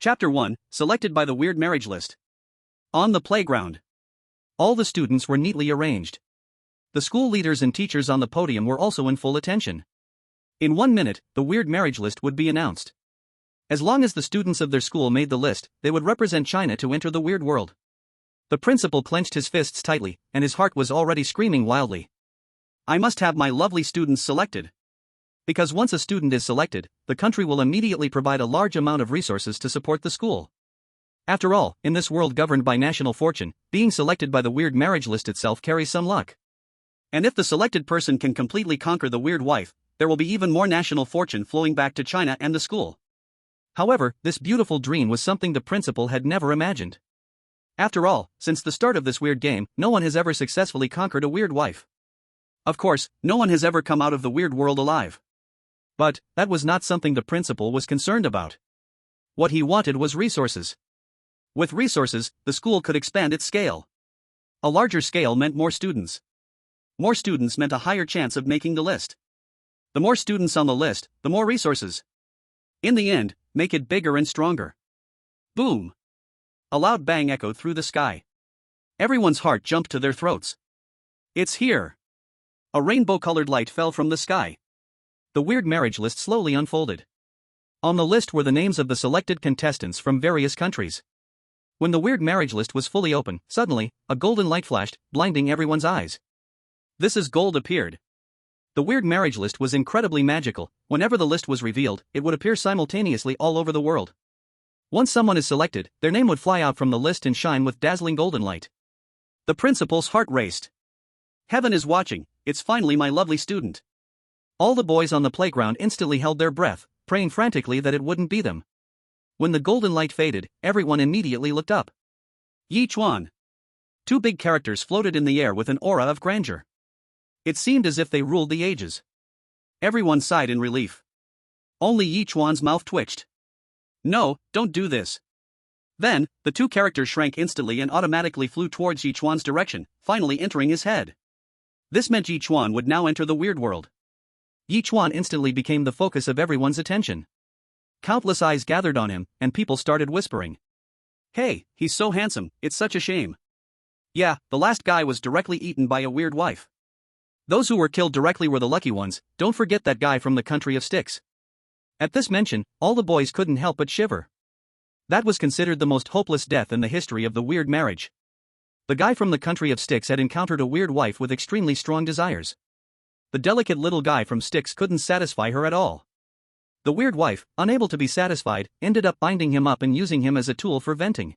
Chapter 1, Selected by the Weird Marriage List. On the playground. All the students were neatly arranged. The school leaders and teachers on the podium were also in full attention. In 1 minute, the weird marriage list would be announced. As long as the students of their school made the list, they would represent China to enter the weird world. The principal clenched his fists tightly, and his heart was already screaming wildly. I must have my lovely students selected. Because once a student is selected, the country will immediately provide a large amount of resources to support the school. After all, in this world governed by national fortune, being selected by the weird marriage list itself carries some luck. And if the selected person can completely conquer the weird wife, there will be even more national fortune flowing back to China and the school. However, this beautiful dream was something the principal had never imagined. After all, since the start of this weird game, no one has ever successfully conquered a weird wife. Of course, no one has ever come out of the weird world alive. But that was not something the principal was concerned about. What he wanted was resources. With resources, the school could expand its scale. A larger scale meant more students. More students meant a higher chance of making the list. The more students on the list, the more resources. In the end, make it bigger and stronger. Boom! A loud bang echoed through the sky. Everyone's heart jumped to their throats. It's here! A rainbow-colored light fell from the sky. The weird marriage list slowly unfolded. On the list were the names of the selected contestants from various countries. When the weird marriage list was fully open, suddenly, a golden light flashed, blinding everyone's eyes. This is gold appeared. The weird marriage list was incredibly magical. Whenever the list was revealed, it would appear simultaneously all over the world. Once someone is selected, their name would fly out from the list and shine with dazzling golden light. The principal's heart raced. Heaven is watching, it's finally my lovely student. All the boys on the playground instantly held their breath, praying frantically that it wouldn't be them. When the golden light faded, everyone immediately looked up. Ye Chuan. 2 big characters floated in the air with an aura of grandeur. It seemed as if they ruled the ages. Everyone sighed in relief. Only Ye Chuan's mouth twitched. No, don't do this. Then, the 2 characters shrank instantly and automatically flew towards Ye Chuan's direction, finally entering his head. This meant Ye Chuan would now enter the weird world. Ye Chuan instantly became the focus of everyone's attention. Countless eyes gathered on him, and people started whispering. Hey, he's so handsome, it's such a shame. Yeah, the last guy was directly eaten by a weird wife. Those who were killed directly were the lucky ones, don't forget that guy from the country of sticks. At this mention, all the boys couldn't help but shiver. That was considered the most hopeless death in the history of the weird marriage. The guy from the country of sticks had encountered a weird wife with extremely strong desires. The delicate little guy from sticks couldn't satisfy her at all. The weird wife, unable to be satisfied, ended up binding him up and using him as a tool for venting.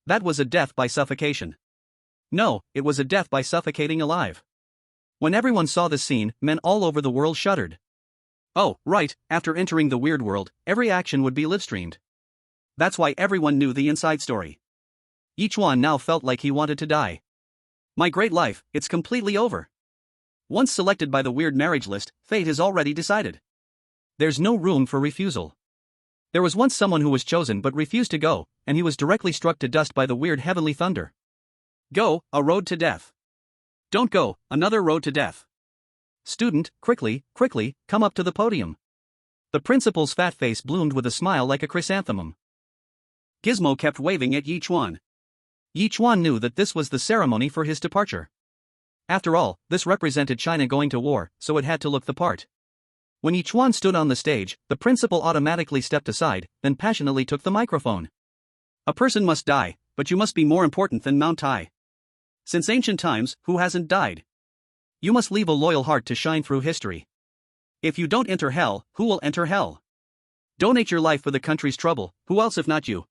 That was a death by suffocation. No, it was a death by suffocating alive. When everyone saw this scene, men all over the world shuddered. Oh, right, after entering the weird world, every action would be live-streamed. That's why everyone knew the inside story. Yichuan now felt like he wanted to die. My great life, it's completely over. Once selected by the weird marriage list, fate is already decided. There's no room for refusal. There was once someone who was chosen but refused to go, and he was directly struck to dust by the weird heavenly thunder. Go, a road to death. Don't go, another road to death. Student, quickly, come up to the podium. The principal's fat face bloomed with a smile like a chrysanthemum. Gizmo kept waving at Ye Chuan. Ye Chuan knew that this was the ceremony for his departure. After all, this represented China going to war, so it had to look the part. When Ye Chuan stood on the stage, the principal automatically stepped aside, then passionately took the microphone. A person must die, but you must be more important than Mount Tai. Since ancient times, who hasn't died? You must leave a loyal heart to shine through history. If you don't enter hell, who will enter hell? Donate your life for the country's trouble, who else if not you?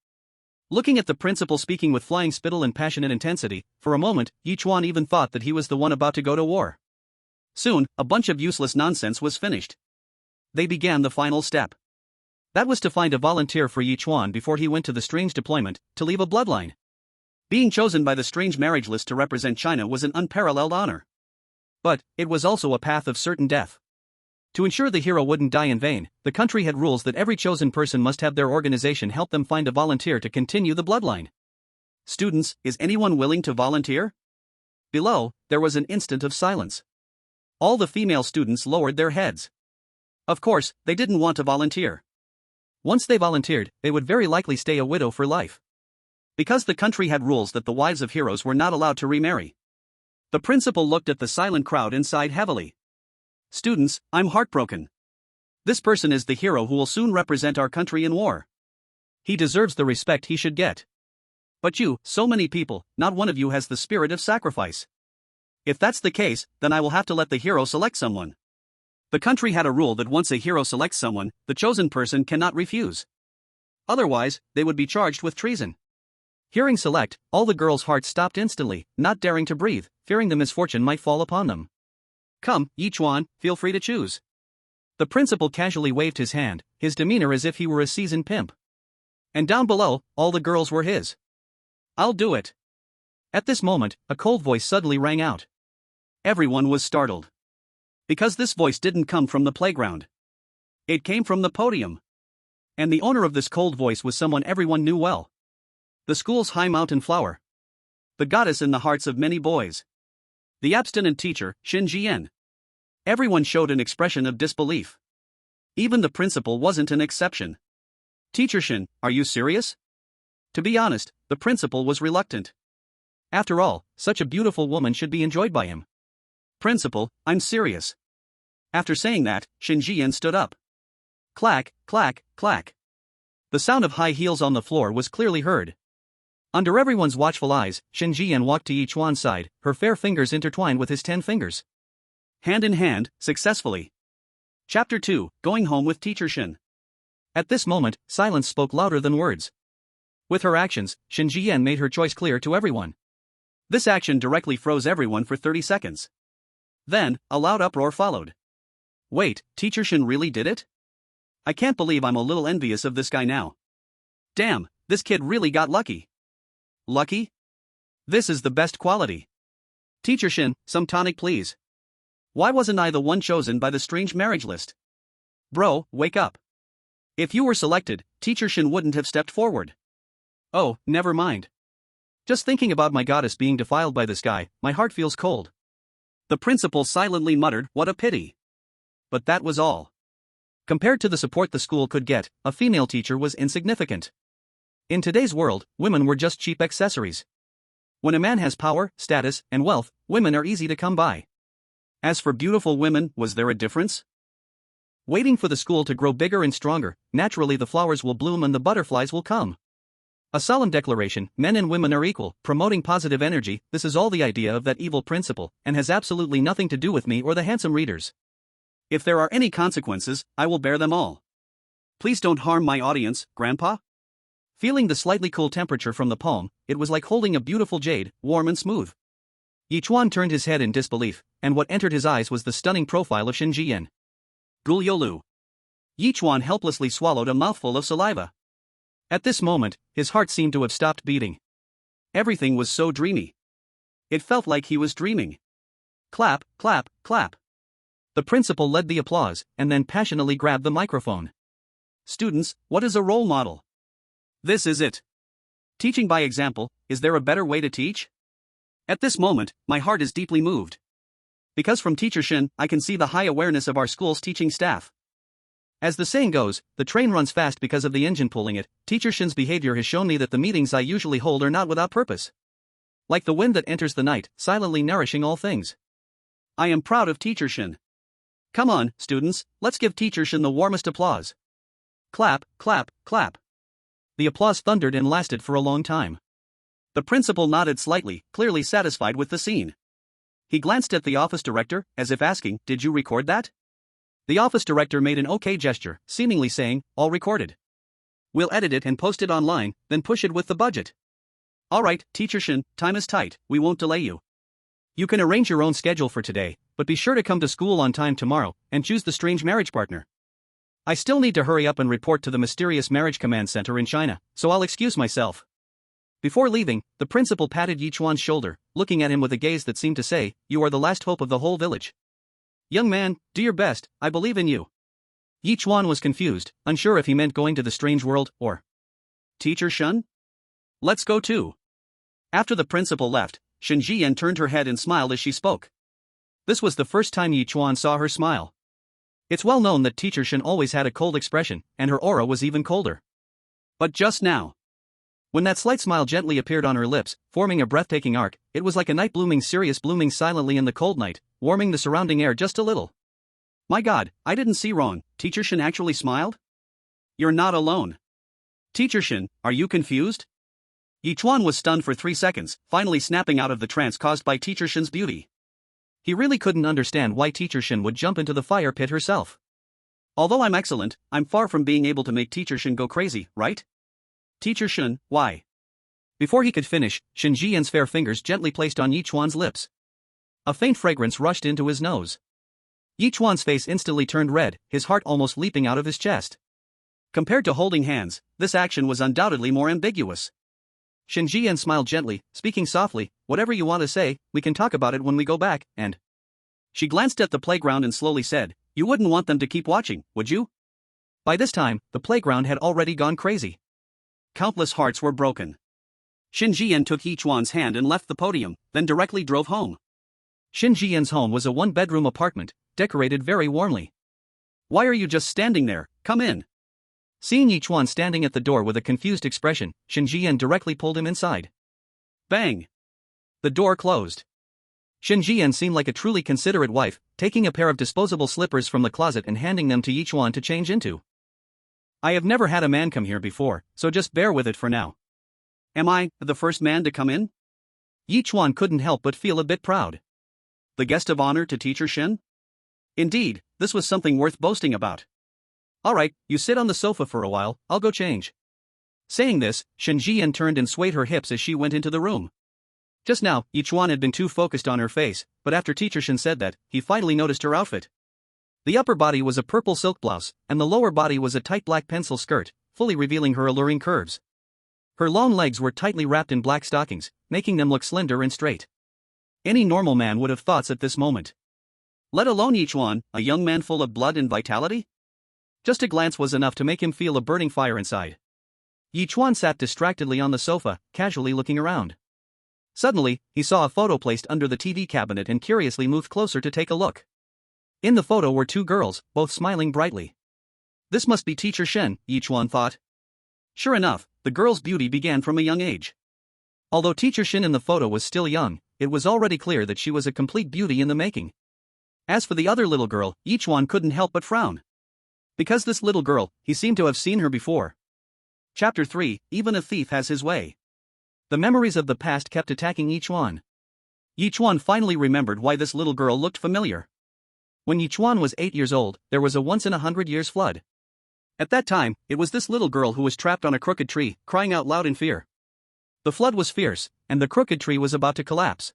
Looking at the principal speaking with flying spittle and passionate intensity, for a moment, Ye Chuan even thought that he was the one about to go to war. Soon, a bunch of useless nonsense was finished. They began the final step. That was to find a volunteer for Ye Chuan before he went to the strange deployment, to leave a bloodline. Being chosen by the strange marriage list to represent China was an unparalleled honor. But, it was also a path of certain death. To ensure the hero wouldn't die in vain, the country had rules that every chosen person must have their organization help them find a volunteer to continue the bloodline. Students, is anyone willing to volunteer? Below, there was an instant of silence. All the female students lowered their heads. Of course, they didn't want to volunteer. Once they volunteered, they would very likely stay a widow for life. Because the country had rules that the wives of heroes were not allowed to remarry. The principal looked at the silent crowd and sighed heavily. Students, I'm heartbroken. This person is the hero who will soon represent our country in war. He deserves the respect he should get. But you, so many people, not one of you has the spirit of sacrifice. If that's the case, then I will have to let the hero select someone. The country had a rule that once a hero selects someone, the chosen person cannot refuse. Otherwise, they would be charged with treason. Hearing select, all the girls' hearts stopped instantly, not daring to breathe, fearing the misfortune might fall upon them. Come, Ye Chuan, feel free to choose. The principal casually waved his hand, his demeanor as if he were a seasoned pimp. And down below, all the girls were his. I'll do it. At this moment, a cold voice suddenly rang out. Everyone was startled. Because this voice didn't come from the playground. It came from the podium. And the owner of this cold voice was someone everyone knew well. The school's high mountain flower. The goddess in the hearts of many boys. The abstinent teacher, Shen Zhiyan. Everyone showed an expression of disbelief. Even the principal wasn't an exception. Teacher Shen, are you serious? To be honest, the principal was reluctant. After all, such a beautiful woman should be enjoyed by him. Principal, I'm serious. After saying that, Shen Zhiyan stood up. Clack, clack, clack. The sound of high heels on the floor was clearly heard. Under everyone's watchful eyes, Shen Zhiyan walked to Ye Chuan's side, her fair fingers intertwined with his 10 fingers. Hand in hand, successfully. Chapter 2, Going Home with Teacher Shen. At this moment, silence spoke louder than words. With her actions, Shen Zhiyan made her choice clear to everyone. This action directly froze everyone for 30 seconds. Then, a loud uproar followed. Wait, Teacher Shen really did it? I can't believe I'm a little envious of this guy now. Damn, this kid really got lucky. Lucky? This is the best quality. Teacher Shen, some tonic please. Why wasn't I the one chosen by the strange marriage list? Bro, wake up. If you were selected, Teacher Shen wouldn't have stepped forward. Oh, never mind. Just thinking about my goddess being defiled by this guy, my heart feels cold. The principal silently muttered, what a pity. But that was all. Compared to the support the school could get, a female teacher was insignificant. In today's world, women were just cheap accessories. When a man has power, status, and wealth, women are easy to come by. As for beautiful women, was there a difference? Waiting for the school to grow bigger and stronger, naturally the flowers will bloom and the butterflies will come. A solemn declaration, men and women are equal, promoting positive energy, this is all the idea of that evil principle, and has absolutely nothing to do with me or the handsome readers. If there are any consequences, I will bear them all. Please don't harm my audience, Grandpa. Feeling the slightly cool temperature from the palm, it was like holding a beautiful jade, warm and smooth. Yichuan turned his head in disbelief, and what entered his eyes was the stunning profile of Shen Zhiyan. Guliolu. Yichuan helplessly swallowed a mouthful of saliva. At this moment, his heart seemed to have stopped beating. Everything was so dreamy. It felt like he was dreaming. Clap, clap, clap. The principal led the applause, and then passionately grabbed the microphone. Students, what is a role model? This is it. Teaching by example, is there a better way to teach? At this moment, my heart is deeply moved. Because from Teacher Shen, I can see the high awareness of our school's teaching staff. As the saying goes, the train runs fast because of the engine pulling it. Teacher Shen's behavior has shown me that the meetings I usually hold are not without purpose. Like the wind that enters the night, silently nourishing all things. I am proud of Teacher Shen. Come on, students, let's give Teacher Shen the warmest applause. Clap, clap, clap. The applause thundered and lasted for a long time. The principal nodded slightly, clearly satisfied with the scene. He glanced at the office director, as if asking, did you record that? The office director made an okay gesture, seemingly saying, all recorded. We'll edit it and post it online, then push it with the budget. Alright, Teacher Shen, time is tight, we won't delay you. You can arrange your own schedule for today, but be sure to come to school on time tomorrow, and choose the strange marriage partner. I still need to hurry up and report to the mysterious marriage command center in China, so I'll excuse myself. Before leaving, the principal patted Yichuan's shoulder, looking at him with a gaze that seemed to say, you are the last hope of the whole village. Young man, do your best, I believe in you. Yichuan was confused, unsure if he meant going to the strange world, or Teacher Shen? Let's go too. After the principal left, Shen Zhiyan turned her head and smiled as she spoke. This was the first time Yichuan saw her smile. It's well known that Teacher Shen always had a cold expression, and her aura was even colder. But just now, when that slight smile gently appeared on her lips, forming a breathtaking arc, it was like a night blooming silently in the cold night, warming the surrounding air just a little. My God, I didn't see wrong. Teacher Shen actually smiled? You're not alone. Teacher Shen, are you confused? Yichuan was stunned for 3 seconds, finally snapping out of the trance caused by Teacher Shen's beauty. He really couldn't understand why Teacher Shen would jump into the fire pit herself. Although I'm excellent, I'm far from being able to make Teacher Shen go crazy, right? Teacher Shen, why? Before he could finish, Shen Zhiyan's fair fingers gently placed on Yichuan's lips. A faint fragrance rushed into his nose. Yichuan's face instantly turned red, his heart almost leaping out of his chest. Compared to holding hands, this action was undoubtedly more ambiguous. Shen Zhiyan smiled gently, speaking softly, whatever you want to say, we can talk about it when we go back, and... She glanced at the playground and slowly said, you wouldn't want them to keep watching, would you? By this time, the playground had already gone crazy. Countless hearts were broken. Shen Zhiyan took Yichuan's hand and left the podium, then directly drove home. Shen Zhiyan's home was a one-bedroom apartment, decorated very warmly. Why are you just standing there? Come in. Seeing Yichuan standing at the door with a confused expression, Shen Zhiyan directly pulled him inside. Bang! The door closed. Shen Zhiyan seemed like a truly considerate wife, taking a pair of disposable slippers from the closet and handing them to Yichuan to change into. I have never had a man come here before, so just bear with it for now. Am I the first man to come in? Yichuan couldn't help but feel a bit proud. The guest of honor to Teacher Shen? Indeed, this was something worth boasting about. Alright, you sit on the sofa for a while, I'll go change. Saying this, Shen Zhiyan turned and swayed her hips as she went into the room. Just now, Yichuan had been too focused on her face, but after Teacher Shen said that, he finally noticed her outfit. The upper body was a purple silk blouse, and the lower body was a tight black pencil skirt, fully revealing her alluring curves. Her long legs were tightly wrapped in black stockings, making them look slender and straight. Any normal man would have thoughts at this moment. Let alone Yichuan, a young man full of blood and vitality? Just a glance was enough to make him feel a burning fire inside. Yichuan sat distractedly on the sofa, casually looking around. Suddenly, he saw a photo placed under the TV cabinet and curiously moved closer to take a look. In the photo were 2 girls, both smiling brightly. This must be Teacher Shen, Yichuan thought. Sure enough, the girl's beauty began from a young age. Although Teacher Shen in the photo was still young, it was already clear that she was a complete beauty in the making. As for the other little girl, Yichuan couldn't help but frown. Because this little girl, he seemed to have seen her before. Chapter 3, Even a Thief Has His Way. The memories of the past kept attacking Yichuan. Yichuan finally remembered why this little girl looked familiar. When Yichuan was 8 years old, there was a once-in-a-100-years flood. At that time, it was this little girl who was trapped on a crooked tree, crying out loud in fear. The flood was fierce, and the crooked tree was about to collapse.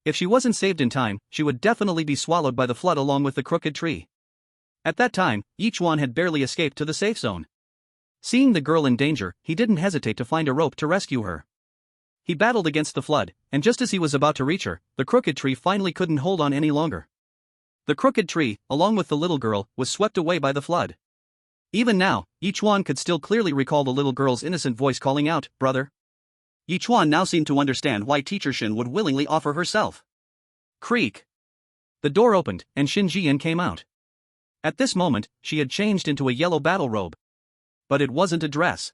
If she wasn't saved in time, she would definitely be swallowed by the flood along with the crooked tree. At that time, Yichuan had barely escaped to the safe zone. Seeing the girl in danger, he didn't hesitate to find a rope to rescue her. He battled against the flood, and just as he was about to reach her, the crooked tree finally couldn't hold on any longer. The crooked tree, along with the little girl, was swept away by the flood. Even now, Yichuan could still clearly recall the little girl's innocent voice calling out, "Brother." Yichuan now seemed to understand why Teacher Shen would willingly offer herself. Creak. The door opened, and Shen Zhiyan came out. At this moment, she had changed into a yellow battle robe. But it wasn't a dress.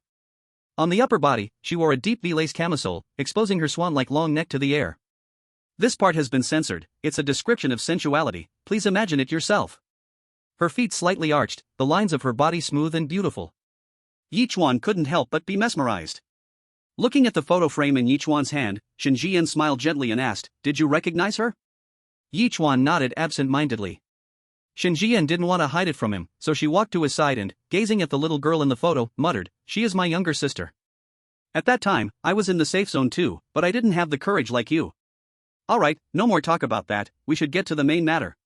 On the upper body, she wore a deep V-lace camisole, exposing her swan-like long neck to the air. This part has been censored, it's a description of sensuality, please imagine it yourself. Her feet slightly arched, the lines of her body smooth and beautiful. Yichuan couldn't help but be mesmerized. Looking at the photo frame in Yichuan's hand, Shen Zhiyan smiled gently and asked, "Did you recognize her?" Yichuan nodded absent-mindedly. Shen Zhiyan didn't want to hide it from him, so she walked to his side and, gazing at the little girl in the photo, muttered, "She is my younger sister. At that time, I was in the safe zone too, but I didn't have the courage like you. Alright, no more talk about that, we should get to the main matter."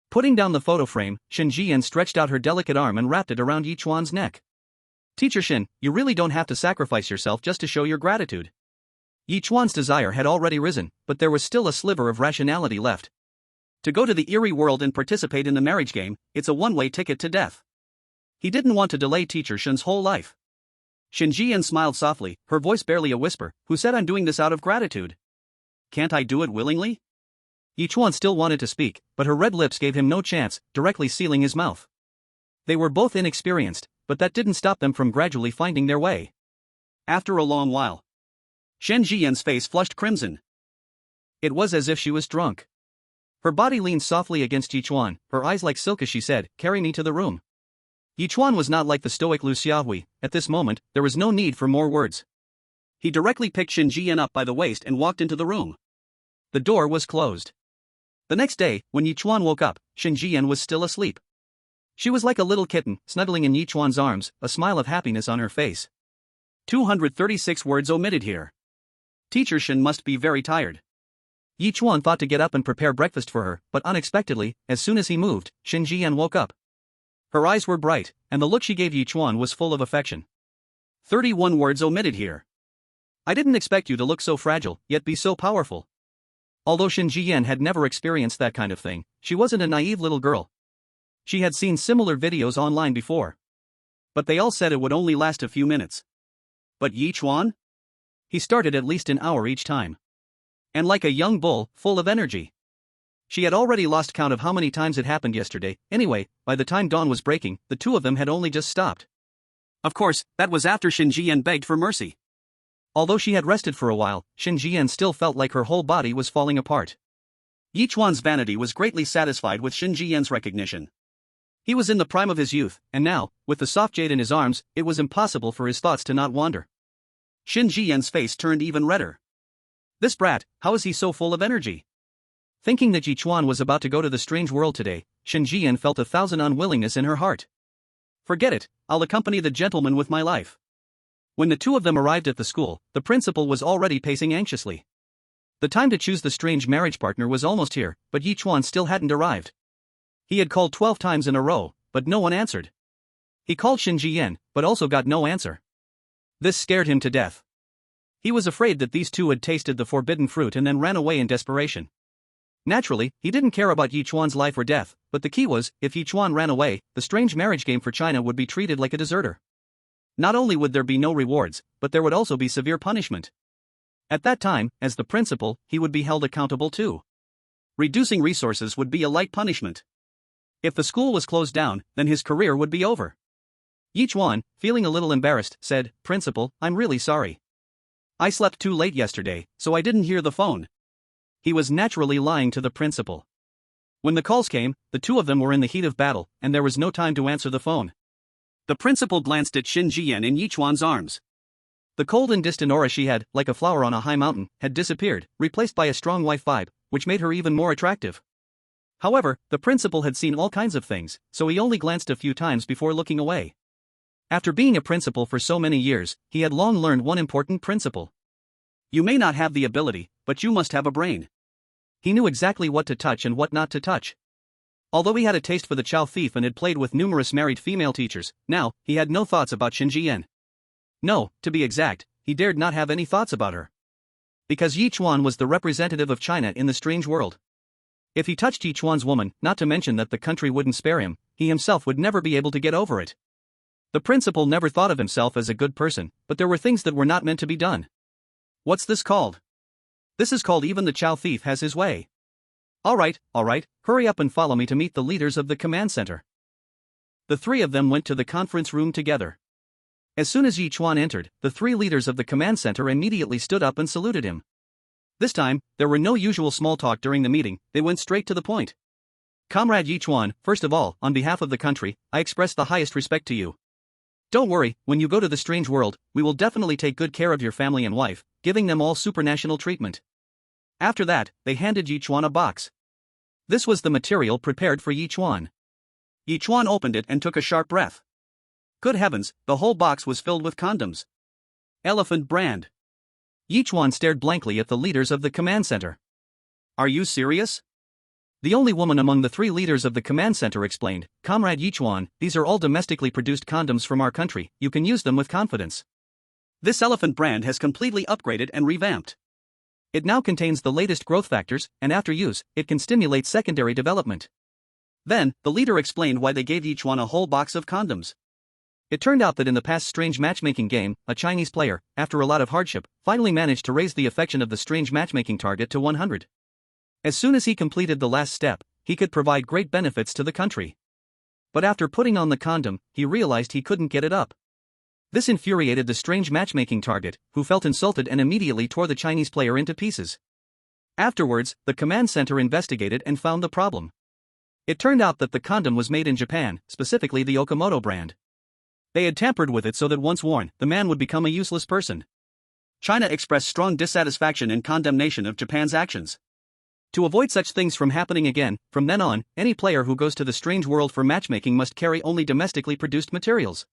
Putting down the photo frame, Shen Zhiyan stretched out her delicate arm and wrapped it around Yichuan's neck. "Teacher Shen, you really don't have to sacrifice yourself just to show your gratitude." Yichuan's desire had already risen, but there was still a sliver of rationality left. To go to the Eerie world and participate in the marriage game, it's a one-way ticket to death. He didn't want to delay Teacher Shen's whole life. Shen Zhiyan smiled softly, her voice barely a whisper, "Who said I'm doing this out of gratitude? Can't I do it willingly?" Yichuan still wanted to speak, but her red lips gave him no chance, directly sealing his mouth. They were both inexperienced, but that didn't stop them from gradually finding their way. After a long while, Shen Zhiyan's face flushed crimson. It was as if she was drunk. Her body leaned softly against Yichuan, her eyes like silk as she said, "Carry me to the room." Yichuan was not like the stoic Lu Xiaohui. At this moment, there was no need for more words. He directly picked Shen Zhiyan up by the waist and walked into the room. The door was closed. The next day, when Yichuan woke up, Shen Zhiyan was still asleep. She was like a little kitten, snuggling in Yichuan's arms, a smile of happiness on her face. 236 words omitted here. Teacher Shen must be very tired. Yichuan thought to get up and prepare breakfast for her, but unexpectedly, as soon as he moved, Shen Zhiyan woke up. Her eyes were bright, and the look she gave Yichuan was full of affection. 31 words omitted here. I didn't expect you to look so fragile, yet be so powerful. Although Shen Zhiyan had never experienced that kind of thing, she wasn't a naive little girl. She had seen similar videos online before. But they all said it would only last a few minutes. But Ye Chuan? He started at least an hour each time. And like a young bull, full of energy. She had already lost count of how many times it happened yesterday. Anyway, by the time dawn was breaking, the two of them had only just stopped. Of course, that was after Shen Zhiyan begged for mercy. Although she had rested for a while, Shen Zhiyan still felt like her whole body was falling apart. Ye Chuan's vanity was greatly satisfied with Shen Zhiyan's recognition. He was in the prime of his youth, and now, with the soft jade in his arms, it was impossible for his thoughts to not wander. Shen Zhiyan's face turned even redder. This brat, how is he so full of energy? Thinking that Ye Chuan was about to go to the strange world today, Shen Zhiyan felt 1,000 unwillingness in her heart. Forget it, I'll accompany the gentleman with my life. When the two of them arrived at the school, the principal was already pacing anxiously. The time to choose the strange marriage partner was almost here, but Ye Chuan still hadn't arrived. He had called 12 times in a row, but no one answered. He called Shen Zhiyan, but also got no answer. This scared him to death. He was afraid that these two had tasted the forbidden fruit and then ran away in desperation. Naturally, he didn't care about Ye Chuan's life or death, but the key was, if Ye Chuan ran away, the strange marriage game for China would be treated like a deserter. Not only would there be no rewards, but there would also be severe punishment. At that time, as the principal, he would be held accountable too. Reducing resources would be a light punishment. If the school was closed down, then his career would be over. Ye Chuan, feeling a little embarrassed, said, "Principal, I'm really sorry. I slept too late yesterday, so I didn't hear the phone." He was naturally lying to the principal. When the calls came, the two of them were in the heat of battle, and there was no time to answer the phone. The principal glanced at Shen Zhiyan in Ye Chuan's arms. The cold and distant aura she had, like a flower on a high mountain, had disappeared, replaced by a strong wife vibe, which made her even more attractive. However, the principal had seen all kinds of things, so he only glanced a few times before looking away. After being a principal for so many years, he had long learned one important principle. You may not have the ability, but you must have a brain. He knew exactly what to touch and what not to touch. Although he had a taste for the Chow thief and had played with numerous married female teachers, now, he had no thoughts about Shen Zhiyan. No, to be exact, he dared not have any thoughts about her. Because Ye Chuan was the representative of China in the strange world. If he touched Ye Chuan's woman, not to mention that the country wouldn't spare him, he himself would never be able to get over it. The principal never thought of himself as a good person, but there were things that were not meant to be done. What's this called? This is called even the Chow thief has his way. All right, hurry up and follow me to meet the leaders of the command center. The three of them went to the conference room together. As soon as Ye Chuan entered, the three leaders of the command center immediately stood up and saluted him. This time, there were no usual small talk during the meeting, they went straight to the point. Comrade Ye Chuan, first of all, on behalf of the country, I express the highest respect to you. Don't worry, when you go to the strange world, we will definitely take good care of your family and wife, giving them all supranational treatment. After that, they handed Ye Chuan a box. This was the material prepared for Ye Chuan. Ye Chuan opened it and took a sharp breath. Good heavens, the whole box was filled with condoms. Elephant brand. Ye Chuan stared blankly at the leaders of the command center. Are you serious? The only woman among the three leaders of the command center explained, Comrade Ye Chuan, these are all domestically produced condoms from our country, you can use them with confidence. This elephant brand has completely upgraded and revamped. It now contains the latest growth factors, and after use, it can stimulate secondary development. Then, the leader explained why they gave Ye Chuan a whole box of condoms. It turned out that in the past strange matchmaking game, a Chinese player, after a lot of hardship, finally managed to raise the affection of the strange matchmaking target to 100. As soon as he completed the last step, he could provide great benefits to the country. But after putting on the condom, he realized he couldn't get it up. This infuriated the strange matchmaking target, who felt insulted and immediately tore the Chinese player into pieces. Afterwards, the command center investigated and found the problem. It turned out that the condom was made in Japan, specifically the Okamoto brand. They had tampered with it so that once worn, the man would become a useless person. China expressed strong dissatisfaction and condemnation of Japan's actions. To avoid such things from happening again, from then on, any player who goes to the strange world for matchmaking must carry only domestically produced materials.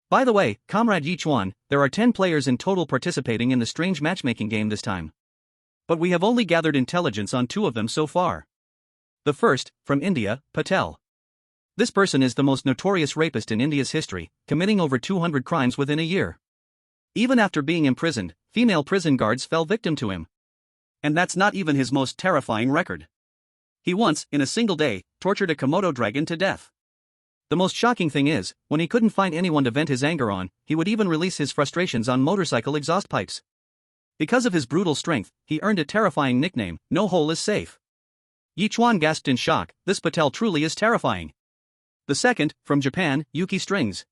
By the way, Comrade Ye Chuan, there are 10 players in total participating in the strange matchmaking game this time. But we have only gathered intelligence on 2 of them so far. The first, from India, Patel. This person is the most notorious rapist in India's history, committing over 200 crimes within a year. Even after being imprisoned, female prison guards fell victim to him. And that's not even his most terrifying record. He once, in a single day, tortured a Komodo dragon to death. The most shocking thing is, when he couldn't find anyone to vent his anger on, he would even release his frustrations on motorcycle exhaust pipes. Because of his brutal strength, he earned a terrifying nickname, "No hole is safe." Yichuan gasped in shock, "This Patel truly is terrifying." The second, from Japan, Yuki Strings.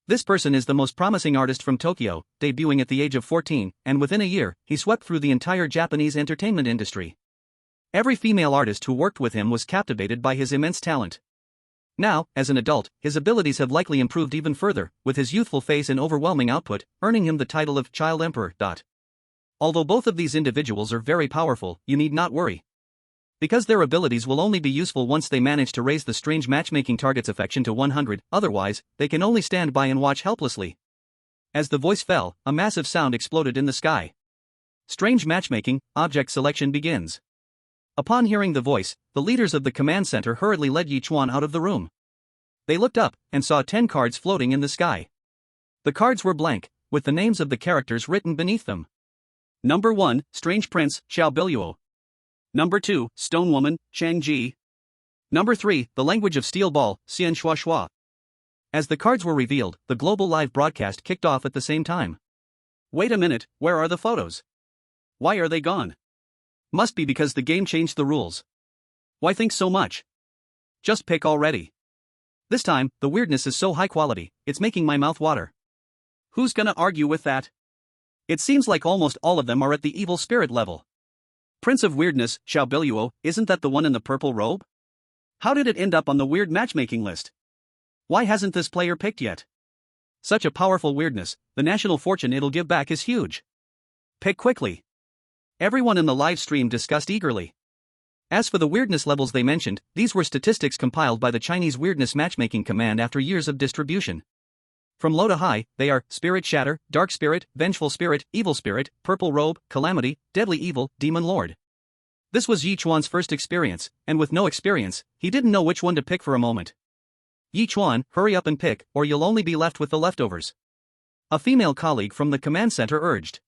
This person is the most promising artist from Tokyo, debuting at the age of 14, and within a year, he swept through the entire Japanese entertainment industry. Every female artist who worked with him was captivated by his immense talent. Now, as an adult, his abilities have likely improved even further, with his youthful face and overwhelming output, earning him the title of Child Emperor. Although both of these individuals are very powerful, you need not worry. Because their abilities will only be useful once they manage to raise the strange matchmaking target's affection to 100, otherwise, they can only stand by and watch helplessly. As the voice fell, a massive sound exploded in the sky. Strange matchmaking, object selection begins. Upon hearing the voice, the leaders of the command center hurriedly led Ye Chuan out of the room. They looked up and saw 10 cards floating in the sky. The cards were blank, with the names of the characters written beneath them. Number 1, Strange Prince, Xiao Biluo. Number 2, Stone Woman, Shang Ji. Number 3, The Language of Steel Ball, Xian Shuashua. As the cards were revealed, the global live broadcast kicked off at the same time. Wait a minute, where are the photos? Why are they gone? Must be because the game changed the rules. Why think so much? Just pick already. This time, the weirdness is so high quality, it's making my mouth water. Who's gonna argue with that? It seems like almost all of them are at the evil spirit level. Prince of Weirdness, Xiao Biluo, isn't that the one in the purple robe? How did it end up on the weird matchmaking list? Why hasn't this player picked yet? Such a powerful weirdness, the national fortune it'll give back is huge. Pick quickly. Everyone in the live stream discussed eagerly. As for the weirdness levels they mentioned, these were statistics compiled by the Chinese Weirdness Matchmaking Command after years of distribution. From low to high, they are Spirit Shatter, Dark Spirit, Vengeful Spirit, Evil Spirit, Purple Robe, Calamity, Deadly Evil, Demon Lord. This was Ye Chuan's first experience, and with no experience, he didn't know which one to pick for a moment. Ye Chuan, hurry up and pick, or you'll only be left with the leftovers. A female colleague from the command center urged.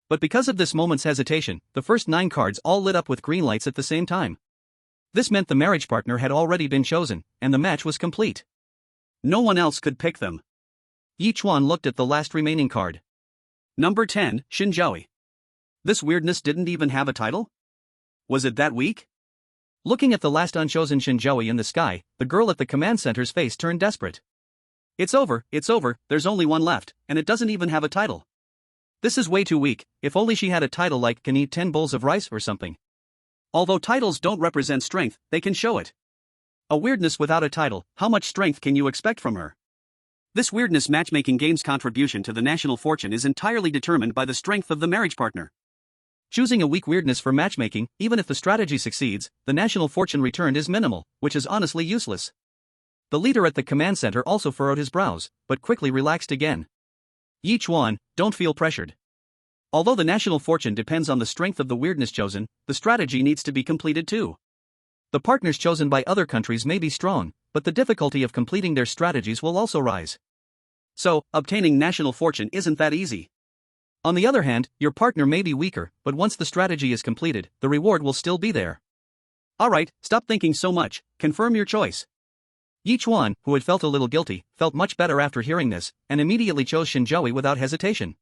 But because of this moment's hesitation, the first 9 cards all lit up with green lights at the same time. This meant the marriage partner had already been chosen, and the match was complete. No one else could pick them. Ye Chuan looked at the last remaining card. Number 10, Shen Zhaoyi. This weirdness didn't even have a title? Was it that weak? Looking at the last unchosen Shen Zhaoyi in the sky, the girl at the command center's face turned desperate. It's over, there's only one left, and it doesn't even have a title. This is way too weak, if only she had a title like can eat 10 bowls of rice or something. Although titles don't represent strength, they can show it. A weirdness without a title, how much strength can you expect from her? This weirdness matchmaking game's contribution to the national fortune is entirely determined by the strength of the marriage partner. Choosing a weak weirdness for matchmaking, even if the strategy succeeds, the national fortune returned is minimal, which is honestly useless. The leader at the command center also furrowed his brows, but quickly relaxed again. Ye Chuan, don't feel pressured. Although the national fortune depends on the strength of the weirdness chosen, the strategy needs to be completed too. The partners chosen by other countries may be strong, but the difficulty of completing their strategies will also rise. So, obtaining national fortune isn't that easy. On the other hand, your partner may be weaker, but once the strategy is completed, the reward will still be there. Alright, stop thinking so much, confirm your choice. Ye Chuan, who had felt a little guilty, felt much better after hearing this, and immediately chose Shen Zhaoyi without hesitation.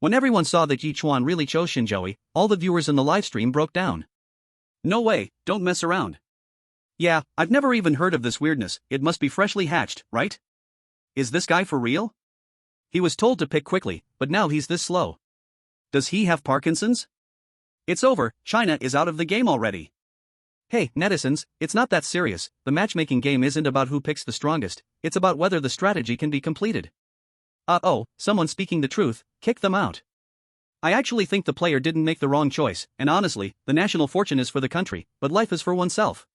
When everyone saw that Ye Chuan really chose Shen Zhaoyi, all the viewers in the livestream broke down. No way, don't mess around. Yeah, I've never even heard of this weirdness, it must be freshly hatched, right? Is this guy for real? He was told to pick quickly, but now he's this slow. Does he have Parkinson's? It's over, China is out of the game already. Hey, netizens, it's not that serious, the matchmaking game isn't about who picks the strongest, it's about whether the strategy can be completed. Uh-oh, someone speaking the truth, kick them out. I actually think the player didn't make the wrong choice, and honestly, the national fortune is for the country, but life is for oneself.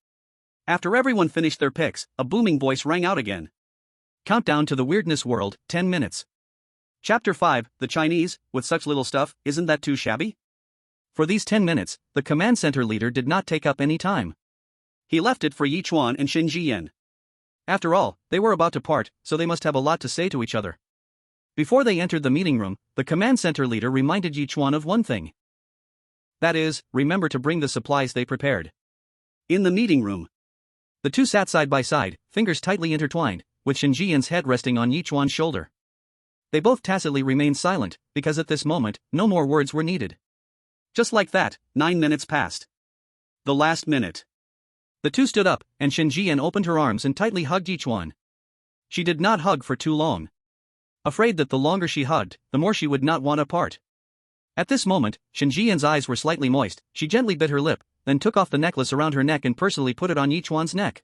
After everyone finished their picks, a booming voice rang out again. Countdown to the weirdness world, 10 minutes. Chapter 5, the Chinese, with such little stuff, isn't that too shabby? For these 10 minutes, the command center leader did not take up any time. He left it for Ye Chuan and Shen Zhiyan. After all, they were about to part, so they must have a lot to say to each other. Before they entered the meeting room, the command center leader reminded Ye Chuan of one thing. That is, remember to bring the supplies they prepared. In the meeting room, the two sat side by side, fingers tightly intertwined, with Shen Zhiyan's head resting on Ye Chuan's shoulder. They both tacitly remained silent, because at this moment, no more words were needed. Just like that, 9 minutes passed. The last minute. The two stood up, and Shen Zhiyan opened her arms and tightly hugged Ye Chuan. She did not hug for too long. Afraid that the longer she hugged, the more she would not want to part. At this moment, Shen Zhiyan's eyes were slightly moist, she gently bit her lip, then took off the necklace around her neck and personally put it on Ye Chuan's neck.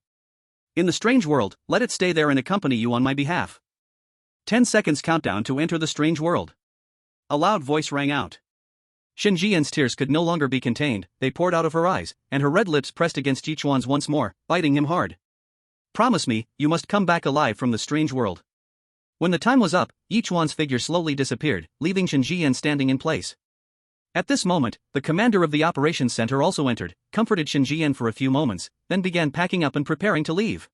In the strange world, let it stay there and accompany you on my behalf. 10 seconds countdown to enter the strange world. A loud voice rang out. Shen Zhiyan's tears could no longer be contained, they poured out of her eyes, and her red lips pressed against Ye Chuan's once more, biting him hard. Promise me, you must come back alive from the strange world. When the time was up, Ye Chuan's figure slowly disappeared, leaving Shen Zhiyan standing in place. At this moment, the commander of the operations center also entered, comforted Shen Zhiyan for a few moments, then began packing up and preparing to leave.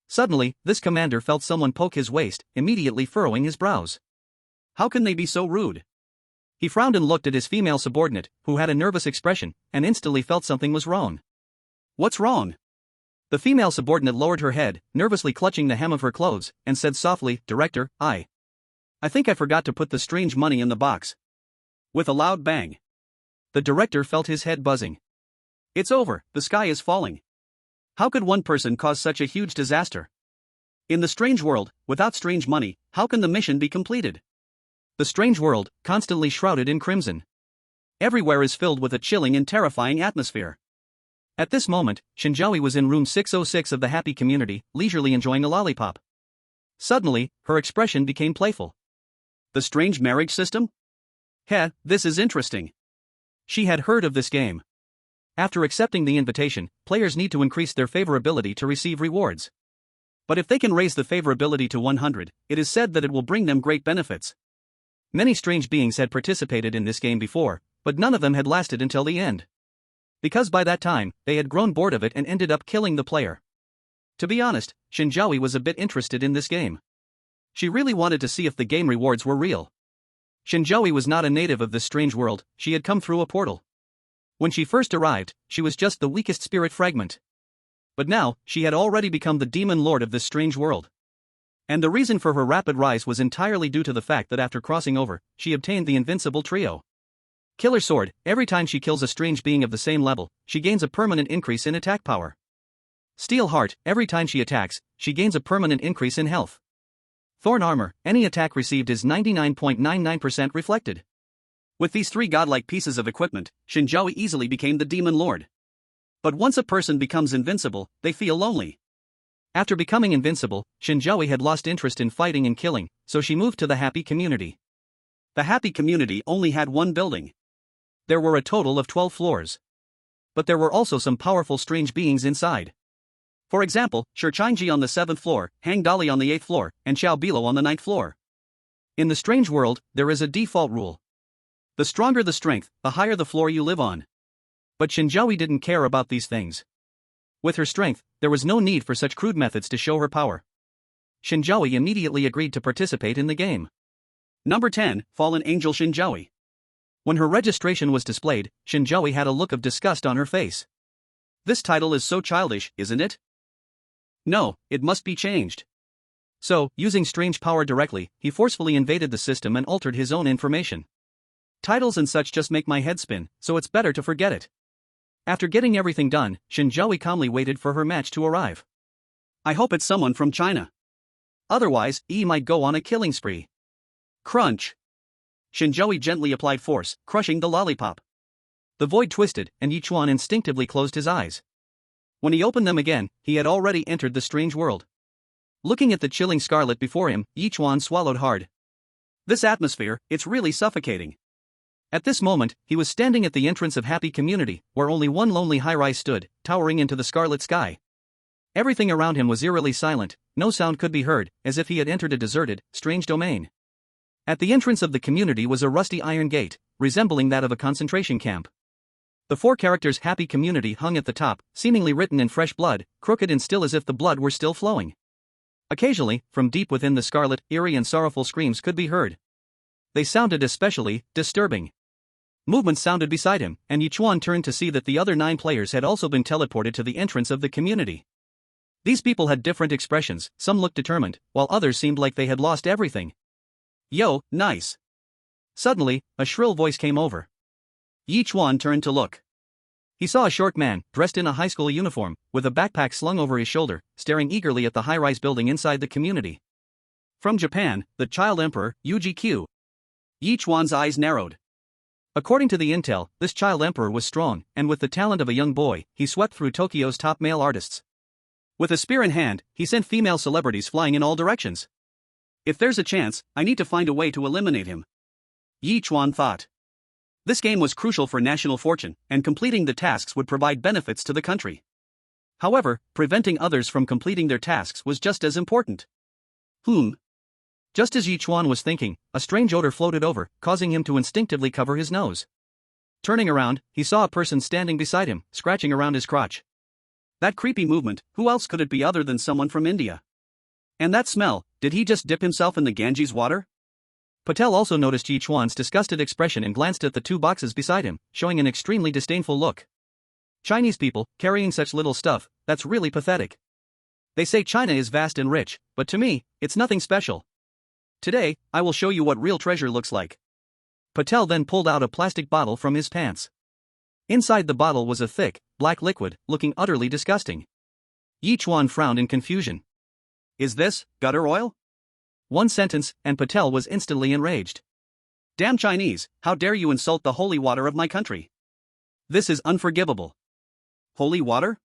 Suddenly, this commander felt someone poke his waist, immediately furrowing his brows. How can they be so rude? He frowned and looked at his female subordinate, who had a nervous expression, and instantly felt something was wrong. What's wrong? The female subordinate lowered her head, nervously clutching the hem of her clothes, and said softly, Director, I think I forgot to put the strange money in the box. With a loud bang. The director felt his head buzzing. It's over, the sky is falling. How could one person cause such a huge disaster? In the strange world, without strange money, how can the mission be completed? The strange world, constantly shrouded in crimson. Everywhere is filled with a chilling and terrifying atmosphere. At this moment, Shen Zhaoyi was in room 606 of the happy community, leisurely enjoying a lollipop. Suddenly, her expression became playful. The strange marriage system? Heh, this is interesting. She had heard of this game. After accepting the invitation, players need to increase their favorability to receive rewards. But if they can raise the favorability to 100, it is said that it will bring them great benefits. Many strange beings had participated in this game before, but none of them had lasted until the end. Because by that time, they had grown bored of it and ended up killing the player. To be honest, Shen Zhaoyi was a bit interested in this game. She really wanted to see if the game rewards were real. Shen Zhaoyi was not a native of this strange world, she had come through a portal. When she first arrived, she was just the weakest spirit fragment. But now, she had already become the demon lord of this strange world. And the reason for her rapid rise was entirely due to the fact that after crossing over, she obtained the invincible trio. Killer Sword, every time she kills a strange being of the same level, she gains a permanent increase in attack power. Steel Heart, every time she attacks, she gains a permanent increase in health. Thorn Armor, any attack received is 99.99% reflected. With these three godlike pieces of equipment, Shen Zhaoyi easily became the demon lord. But once a person becomes invincible, they feel lonely. After becoming invincible, Shen Zhaoyi had lost interest in fighting and killing, so she moved to the happy community. The happy community only had one building. There were a total of 12 floors. But there were also some powerful strange beings inside. For example, Shirchanji on the 7th floor, Hang Dali on the 8th floor, and Xiao Bilo on the 9th floor. In the strange world, there is a default rule. The stronger the strength, the higher the floor you live on. But Shen Zhaoyi didn't care about these things. With her strength, there was no need for such crude methods to show her power. Shen Zhaoyi immediately agreed to participate in the game. Number 10, Fallen Angel Shen Zhaoyi. When her registration was displayed, Shen Zhaoyi had a look of disgust on her face. This title is so childish, isn't it? No, it must be changed. So, using strange power directly, he forcefully invaded the system and altered his own information. Titles and such just make my head spin, so it's better to forget it. After getting everything done, Shen Zhaoyi calmly waited for her match to arrive. I hope it's someone from China. Otherwise, Yi might go on a killing spree. Crunch. Shen Zhaoyi gently applied force, crushing the lollipop. The void twisted, and Yichuan instinctively closed his eyes. When he opened them again, he had already entered the strange world. Looking at the chilling scarlet before him, Yichuan swallowed hard. This atmosphere, it's really suffocating. At this moment, he was standing at the entrance of Happy Community, where only one lonely high-rise stood, towering into the scarlet sky. Everything around him was eerily silent, no sound could be heard, as if he had entered a deserted, strange domain. At the entrance of the community was a rusty iron gate, resembling that of a concentration camp. The 4 characters Happy Community hung at the top, seemingly written in fresh blood, crooked and still as if the blood were still flowing. Occasionally, from deep within the scarlet, eerie and sorrowful screams could be heard. They sounded especially disturbing. Movements sounded beside him, and Yichuan turned to see that the other 9 players had also been teleported to the entrance of the community. These people had different expressions, some looked determined, while others seemed like they had lost everything. Yo, nice. Suddenly, a shrill voice came over. Ye Chuan turned to look. He saw a short man, dressed in a high school uniform, with a backpack slung over his shoulder, staring eagerly at the high-rise building inside the community. From Japan, the child emperor, UGQ. Ye Chuan's eyes narrowed. According to the intel, this child emperor was strong, and with the talent of a young boy, he swept through Tokyo's top male artists. With a spear in hand, he sent female celebrities flying in all directions. If there's a chance, I need to find a way to eliminate him. Ye Chuan thought. This game was crucial for national fortune, and completing the tasks would provide benefits to the country. However, preventing others from completing their tasks was just as important. Just as Ye Chuan was thinking, a strange odor floated over, causing him to instinctively cover his nose. Turning around, he saw a person standing beside him, scratching around his crotch. That creepy movement, who else could it be other than someone from India? And that smell, did he just dip himself in the Ganges water? Patel also noticed Ye Chuan's disgusted expression and glanced at the 2 boxes beside him, showing an extremely disdainful look. Chinese people, carrying such little stuff, that's really pathetic. They say China is vast and rich, but to me, it's nothing special. Today, I will show you what real treasure looks like. Patel then pulled out a plastic bottle from his pants. Inside the bottle was a thick, black liquid, looking utterly disgusting. Ye Chuan frowned in confusion. Is this gutter oil? One sentence, and Patel was instantly enraged. Damn Chinese, how dare you insult the holy water of my country? This is unforgivable. Holy water?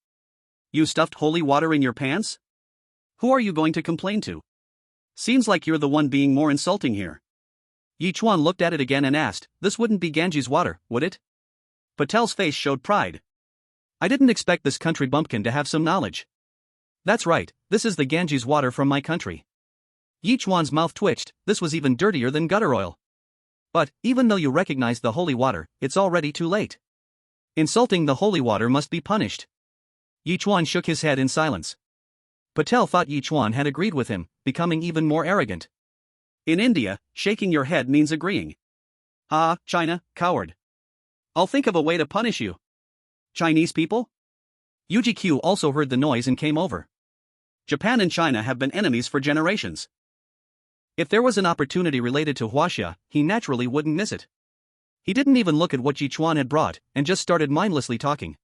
You stuffed holy water in your pants? Who are you going to complain to? Seems like you're the one being more insulting here. Ye Chuan looked at it again and asked, this wouldn't be Ganges water, would it? Patel's face showed pride. I didn't expect this country bumpkin to have some knowledge. That's right, this is the Ganges water from my country. Ye Chuan's mouth twitched, this was even dirtier than gutter oil. But, even though you recognize the holy water, it's already too late. Insulting the holy water must be punished. Ye Chuan shook his head in silence. Patel thought Ye Chuan had agreed with him, becoming even more arrogant. In India, shaking your head means agreeing. Ah, China, coward. I'll think of a way to punish you. Chinese people? UGQ also heard the noise and came over. Japan and China have been enemies for generations. If there was an opportunity related to Huaxia, he naturally wouldn't miss it. He didn't even look at what Ye Chuan had brought, and just started mindlessly talking.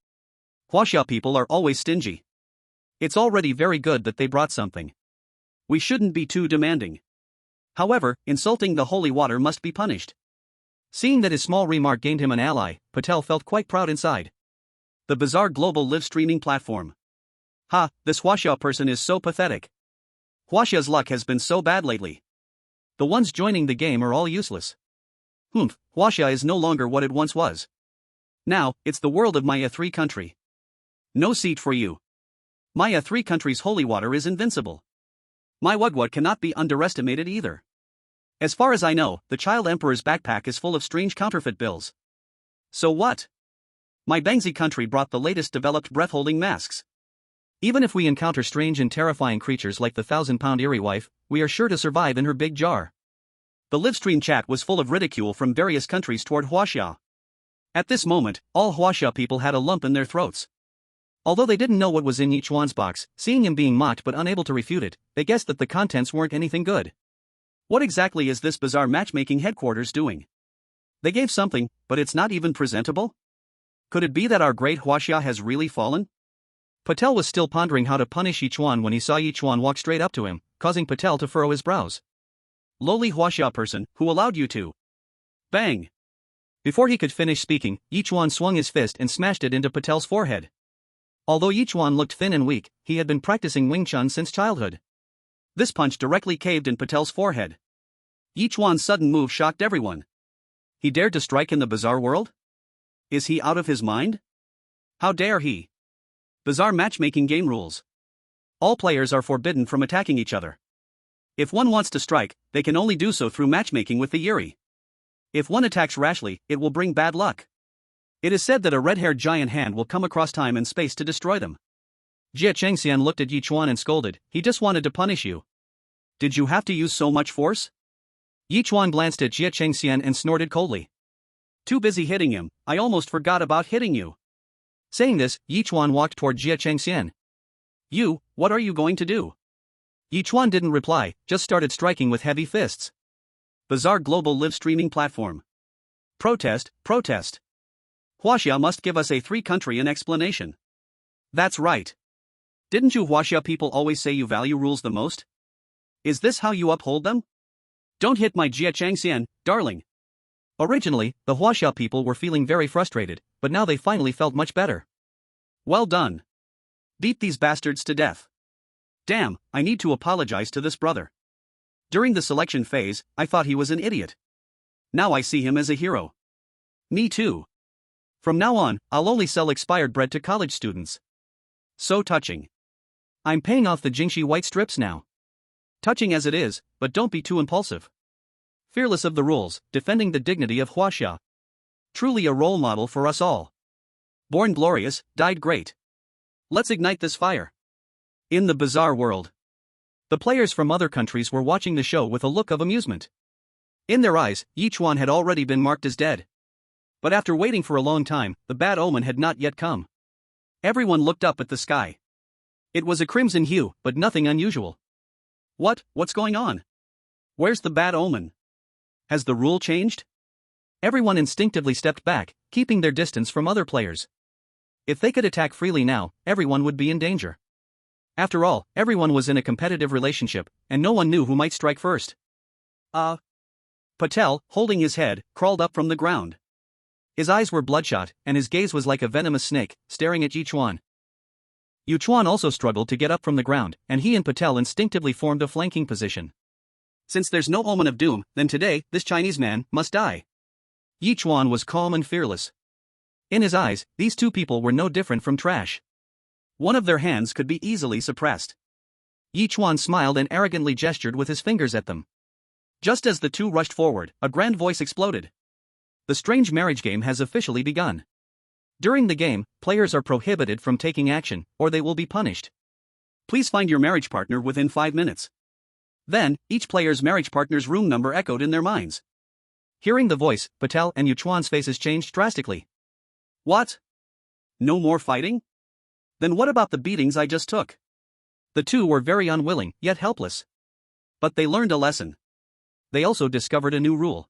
Huaxia people are always stingy. It's already very good that they brought something. We shouldn't be too demanding. However, insulting the holy water must be punished. Seeing that his small remark gained him an ally, Patel felt quite proud inside. The bizarre global live streaming platform. Ha, this Huaxia person is so pathetic. Huaxia's luck has been so bad lately. The ones joining the game are all useless. Huaxia is no longer what it once was. Now, it's the world of Maya 3 country. No seat for you. Maya 3 country's holy water is invincible. My Wugwud cannot be underestimated either. As far as I know, the child emperor's backpack is full of strange counterfeit bills. So what? My Bangzi country brought the latest developed breath-holding masks. Even if we encounter strange and terrifying creatures like the 1,000-pound Eerie wife, we are sure to survive in her big jar. The livestream chat was full of ridicule from various countries toward Huaxia. At this moment, all Huaxia people had a lump in their throats. Although they didn't know what was in Ye Chuan's box, seeing him being mocked but unable to refute it, they guessed that the contents weren't anything good. What exactly is this bizarre matchmaking headquarters doing? They gave something, but it's not even presentable? Could it be that our great Huaxia has really fallen? Patel was still pondering how to punish Ye Chuan when he saw Ye Chuan walk straight up to him, causing Patel to furrow his brows. Lowly Huaxia person, who allowed you to? Bang! Before he could finish speaking, Ye Chuan swung his fist and smashed it into Patel's forehead. Although Ye Chuan looked thin and weak, he had been practicing Wing Chun since childhood. This punch directly caved in Patel's forehead. Ye Chuan's sudden move shocked everyone. He dared to strike in the bizarre world? Is he out of his mind? How dare he? Bizarre matchmaking game rules. All players are forbidden from attacking each other. If one wants to strike, they can only do so through matchmaking with the Yuri. If one attacks rashly, it will bring bad luck. It is said that a red-haired giant hand will come across time and space to destroy them. Shen Zhiyan looked at Ye Chuan and scolded, he just wanted to punish you. Did you have to use so much force? Ye Chuan glanced at Shen Zhiyan and snorted coldly. Too busy hitting him, I almost forgot about hitting you. Saying this, Ye Chuan walked toward Shen Zhiyan. You, what are you going to do? Ye Chuan didn't reply, just started striking with heavy fists. Bizarre global live streaming platform. Protest, protest. Huaxia must give us a three-country explanation. That's right. Didn't you Huaxia people always say you value rules the most? Is this how you uphold them? Don't hit my Jie Changxian, darling. Originally, the Huaxia people were feeling very frustrated, but now they finally felt much better. Well done. Beat these bastards to death. Damn, I need to apologize to this brother. During the selection phase, I thought he was an idiot. Now I see him as a hero. Me too. From now on, I'll only sell expired bread to college students. So touching. I'm paying off the Jingxi white strips now. Touching as it is, but don't be too impulsive. Fearless of the rules, defending the dignity of Huaxia. Truly a role model for us all. Born glorious, died great. Let's ignite this fire. In the bizarre world. The players from other countries were watching the show with a look of amusement. In their eyes, Ye Chuan had already been marked as dead. But after waiting for a long time, the bad omen had not yet come. Everyone looked up at the sky. It was a crimson hue, but nothing unusual. What's going on? Where's the bad omen? Has the rule changed? Everyone instinctively stepped back, keeping their distance from other players. If they could attack freely now, everyone would be in danger. After all, everyone was in a competitive relationship, and no one knew who might strike first. Patel, holding his head, crawled up from the ground. His eyes were bloodshot, and his gaze was like a venomous snake, staring at Ye Chuan. Yichuan also struggled to get up from the ground, and he and Patel instinctively formed a flanking position. Since there's no omen of doom, then today, this Chinese man must die. Ye Chuan was calm and fearless. In his eyes, these two people were no different from trash. One of their hands could be easily suppressed. Ye Chuan smiled and arrogantly gestured with his fingers at them. Just as the two rushed forward, a grand voice exploded. The strange marriage game has officially begun. During the game, players are prohibited from taking action, or they will be punished. Please find your marriage partner within 5 minutes. Then, each player's marriage partner's room number echoed in their minds. Hearing the voice, Patel and Yichuan's faces changed drastically. What? No more fighting? Then what about the beatings I just took? The two were very unwilling, yet helpless. But they learned a lesson. They also discovered a new rule.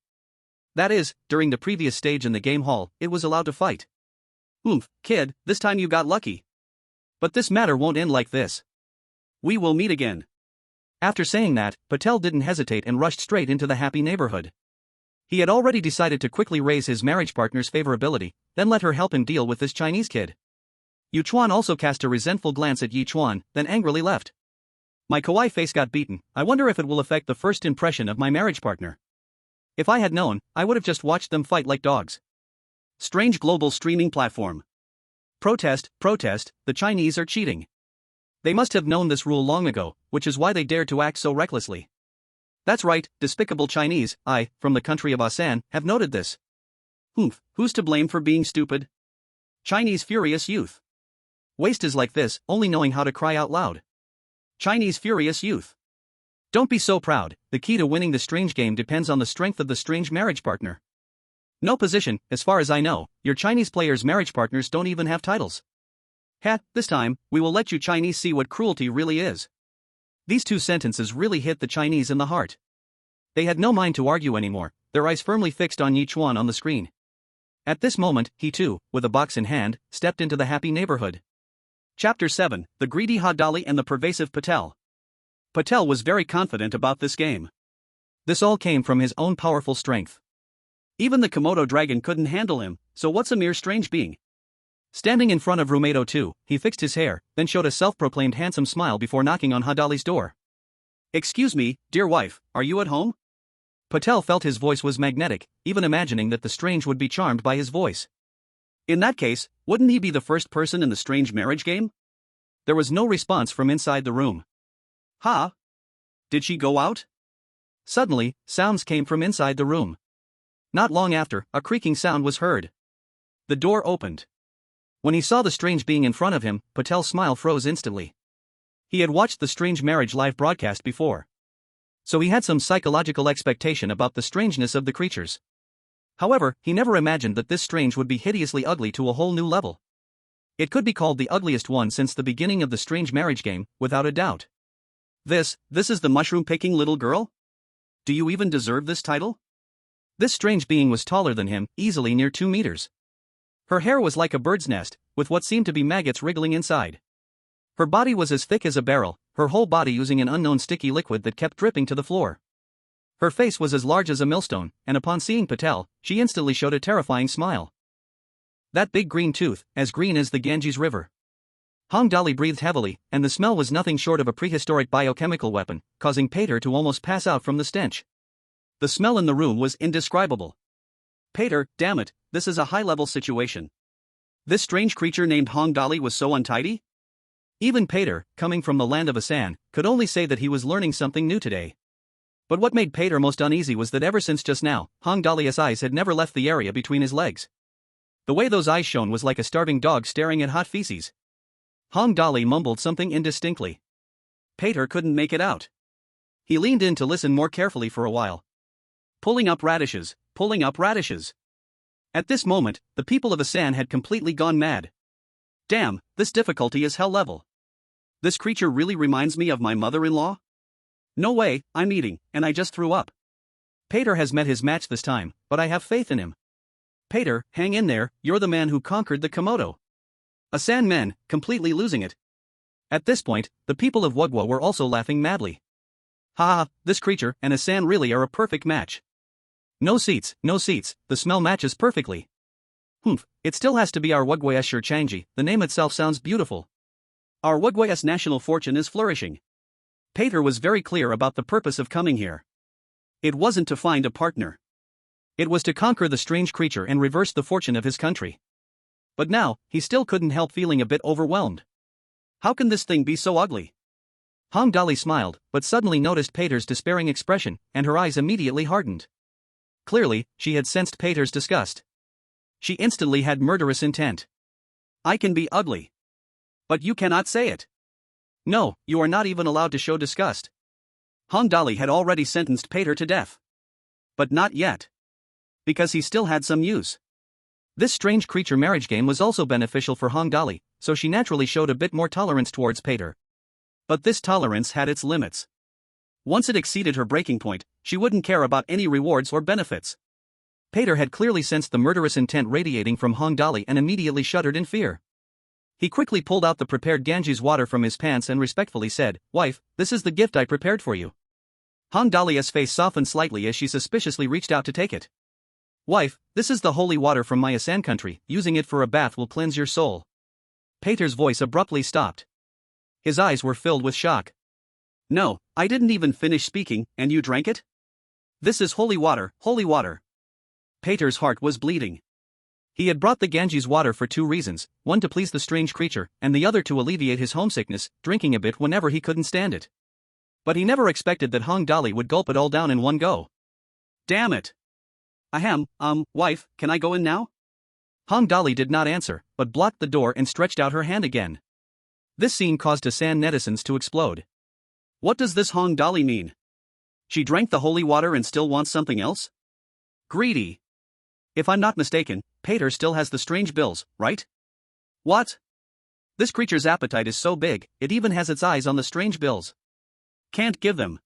That is, during the previous stage in the game hall, it was allowed to fight. Oomph, kid, this time you got lucky. But this matter won't end like this. We will meet again. After saying that, Patel didn't hesitate and rushed straight into the happy neighborhood. He had already decided to quickly raise his marriage partner's favorability, then let her help him deal with this Chinese kid. Yichuan also cast a resentful glance at Ye Chuan, then angrily left. My kawaii face got beaten. I wonder if it will affect the first impression of my marriage partner. If I had known, I would have just watched them fight like dogs. Strange global streaming platform. Protest, protest, the Chinese are cheating. They must have known this rule long ago, which is why they dared to act so recklessly. That's right, despicable Chinese, from the country of Asan, have noted this. Who's to blame for being stupid? Chinese furious youth. Waste is like this, only knowing how to cry out loud. Chinese furious youth. Don't be so proud, the key to winning the strange game depends on the strength of the strange marriage partner. No position, as far as I know, your Chinese players' marriage partners don't even have titles. This time, we will let you Chinese see what cruelty really is. These two sentences really hit the Chinese in the heart. They had no mind to argue anymore, their eyes firmly fixed on Ye Chuan on the screen. At this moment, he too, with a box in hand, stepped into the happy neighborhood. Chapter 7: The Greedy Hadali and the Pervasive Patel. Patel was very confident about this game. This all came from his own powerful strength. Even the Komodo dragon couldn't handle him, so what's a mere strange being? Standing in front of Roommate 02, he fixed his hair, then showed a self-proclaimed handsome smile before knocking on Hadali's door. "Excuse me, dear wife, are you at home?" Patel felt his voice was magnetic, even imagining that the strange would be charmed by his voice. In that case, wouldn't he be the first person in the strange marriage game? There was no response from inside the room. Huh? Did she go out? Suddenly, sounds came from inside the room. Not long after, a creaking sound was heard. The door opened. When he saw the strange being in front of him, Patel's smile froze instantly. He had watched the strange marriage live broadcast before, so he had some psychological expectation about the strangeness of the creatures. However, he never imagined that this strange would be hideously ugly to a whole new level. It could be called the ugliest one since the beginning of the strange marriage game, without a doubt. This is the mushroom-picking little girl? Do you even deserve this title? This strange being was taller than him, easily near 2 meters. Her hair was like a bird's nest, with what seemed to be maggots wriggling inside. Her body was as thick as a barrel, her whole body using an unknown sticky liquid that kept dripping to the floor. Her face was as large as a millstone, and upon seeing Patel, she instantly showed a terrifying smile. That big green tooth, as green as the Ganges River. Hong Dali breathed heavily, and the smell was nothing short of a prehistoric biochemical weapon, causing Pater to almost pass out from the stench. The smell in the room was indescribable. Pater, damn it, this is a high-level situation. This strange creature named Hong Dali was so untidy? Even Pater, coming from the land of Asan, could only say that he was learning something new today. But what made Pater most uneasy was that ever since just now, Hong Dali's eyes had never left the area between his legs. The way those eyes shone was like a starving dog staring at hot feces. Hong Dali mumbled something indistinctly. Pater couldn't make it out. He leaned in to listen more carefully for a while. Pulling up radishes, pulling up radishes. At this moment, the people of Asan had completely gone mad. Damn, this difficulty is hell level. This creature really reminds me of my mother-in-law? No way, I'm eating, and I just threw up. Pater has met his match this time, but I have faith in him. Pater, hang in there, you're the man who conquered the Komodo. Asan men, completely losing it. At this point, the people of Wugwa were also laughing madly. Ha ha, this creature and Asan really are a perfect match. No seats, the smell matches perfectly. Humph, it still has to be our Wugwa's Shirchangi, the name itself sounds beautiful. Our Wugwa's national fortune is flourishing. Pater was very clear about the purpose of coming here. It wasn't to find a partner. It was to conquer the strange creature and reverse the fortune of his country. But now, he still couldn't help feeling a bit overwhelmed. How can this thing be so ugly? Hong Dali smiled, but suddenly noticed Pater's despairing expression, and her eyes immediately hardened. Clearly, she had sensed Pater's disgust. She instantly had murderous intent. I can be ugly. But you cannot say it. No, you are not even allowed to show disgust. Hong Dali had already sentenced Pater to death. But not yet. Because he still had some use. This strange creature marriage game was also beneficial for Hong Dali, so she naturally showed a bit more tolerance towards Pater. But this tolerance had its limits. Once it exceeded her breaking point, she wouldn't care about any rewards or benefits. Pater had clearly sensed the murderous intent radiating from Hong Dali and immediately shuddered in fear. He quickly pulled out the prepared Ganges water from his pants and respectfully said, "Wife, this is the gift I prepared for you." Hong Dalia's face softened slightly as she suspiciously reached out to take it. "Wife, this is the holy water from my Asan country, using it for a bath will cleanse your soul." Pater's voice abruptly stopped. His eyes were filled with shock. "No, I didn't even finish speaking, and you drank it? This is holy water, holy water." Pater's heart was bleeding. He had brought the Ganges water for 2 reasons, one to please the strange creature, and the other to alleviate his homesickness, drinking a bit whenever he couldn't stand it. But he never expected that Hong Dali would gulp it all down in one go. Damn it! Ahem, wife, can I go in now? Hong Dali did not answer, but blocked the door and stretched out her hand again. This scene caused Asan netizens to explode. What does this Hong Dali mean? She drank the holy water and still wants something else? Greedy. If I'm not mistaken, Pater still has the strange bills, right? What? This creature's appetite is so big, it even has its eyes on the strange bills. Can't give them.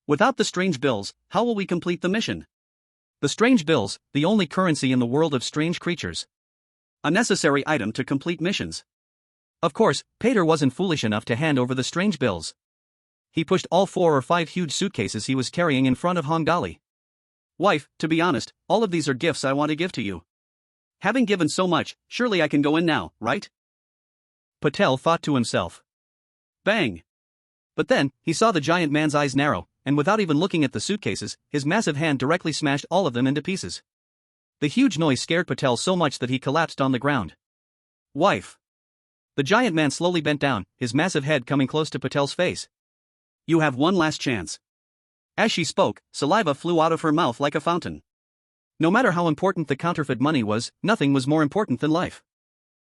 Without the strange bills, how will we complete the mission? The strange bills, the only currency in the world of strange creatures. A necessary item to complete missions. Of course, Pater wasn't foolish enough to hand over the strange bills. He pushed all 4 or 5 huge suitcases he was carrying in front of Hongali. Wife, to be honest, all of these are gifts I want to give to you. Having given so much, surely I can go in now, right? Patel thought to himself. Bang! But then, he saw the giant man's eyes narrow, and without even looking at the suitcases, his massive hand directly smashed all of them into pieces. The huge noise scared Patel so much that he collapsed on the ground. Wife! The giant man slowly bent down, his massive head coming close to Patel's face. You have one last chance. As she spoke, saliva flew out of her mouth like a fountain. No matter how important the counterfeit money was, nothing was more important than life.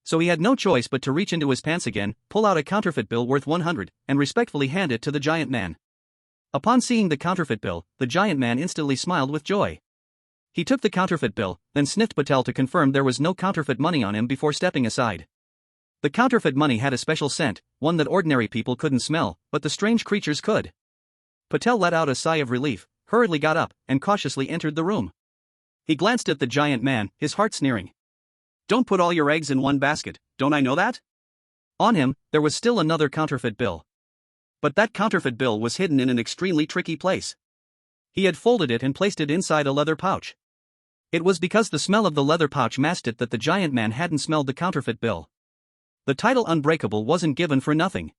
So he had no choice but to reach into his pants again, pull out a counterfeit bill worth 100, and respectfully hand it to the giant man. Upon seeing the counterfeit bill, the giant man instantly smiled with joy. He took the counterfeit bill, then sniffed Patel to confirm there was no counterfeit money on him before stepping aside. The counterfeit money had a special scent, one that ordinary people couldn't smell, but the strange creatures could. Patel let out a sigh of relief, hurriedly got up, and cautiously entered the room. He glanced at the giant man, his heart sneering. Don't put all your eggs in one basket, don't I know that? On him, there was still another counterfeit bill. But that counterfeit bill was hidden in an extremely tricky place. He had folded it and placed it inside a leather pouch. It was because the smell of the leather pouch masked it that the giant man hadn't smelled the counterfeit bill. The title Unbreakable wasn't given for nothing.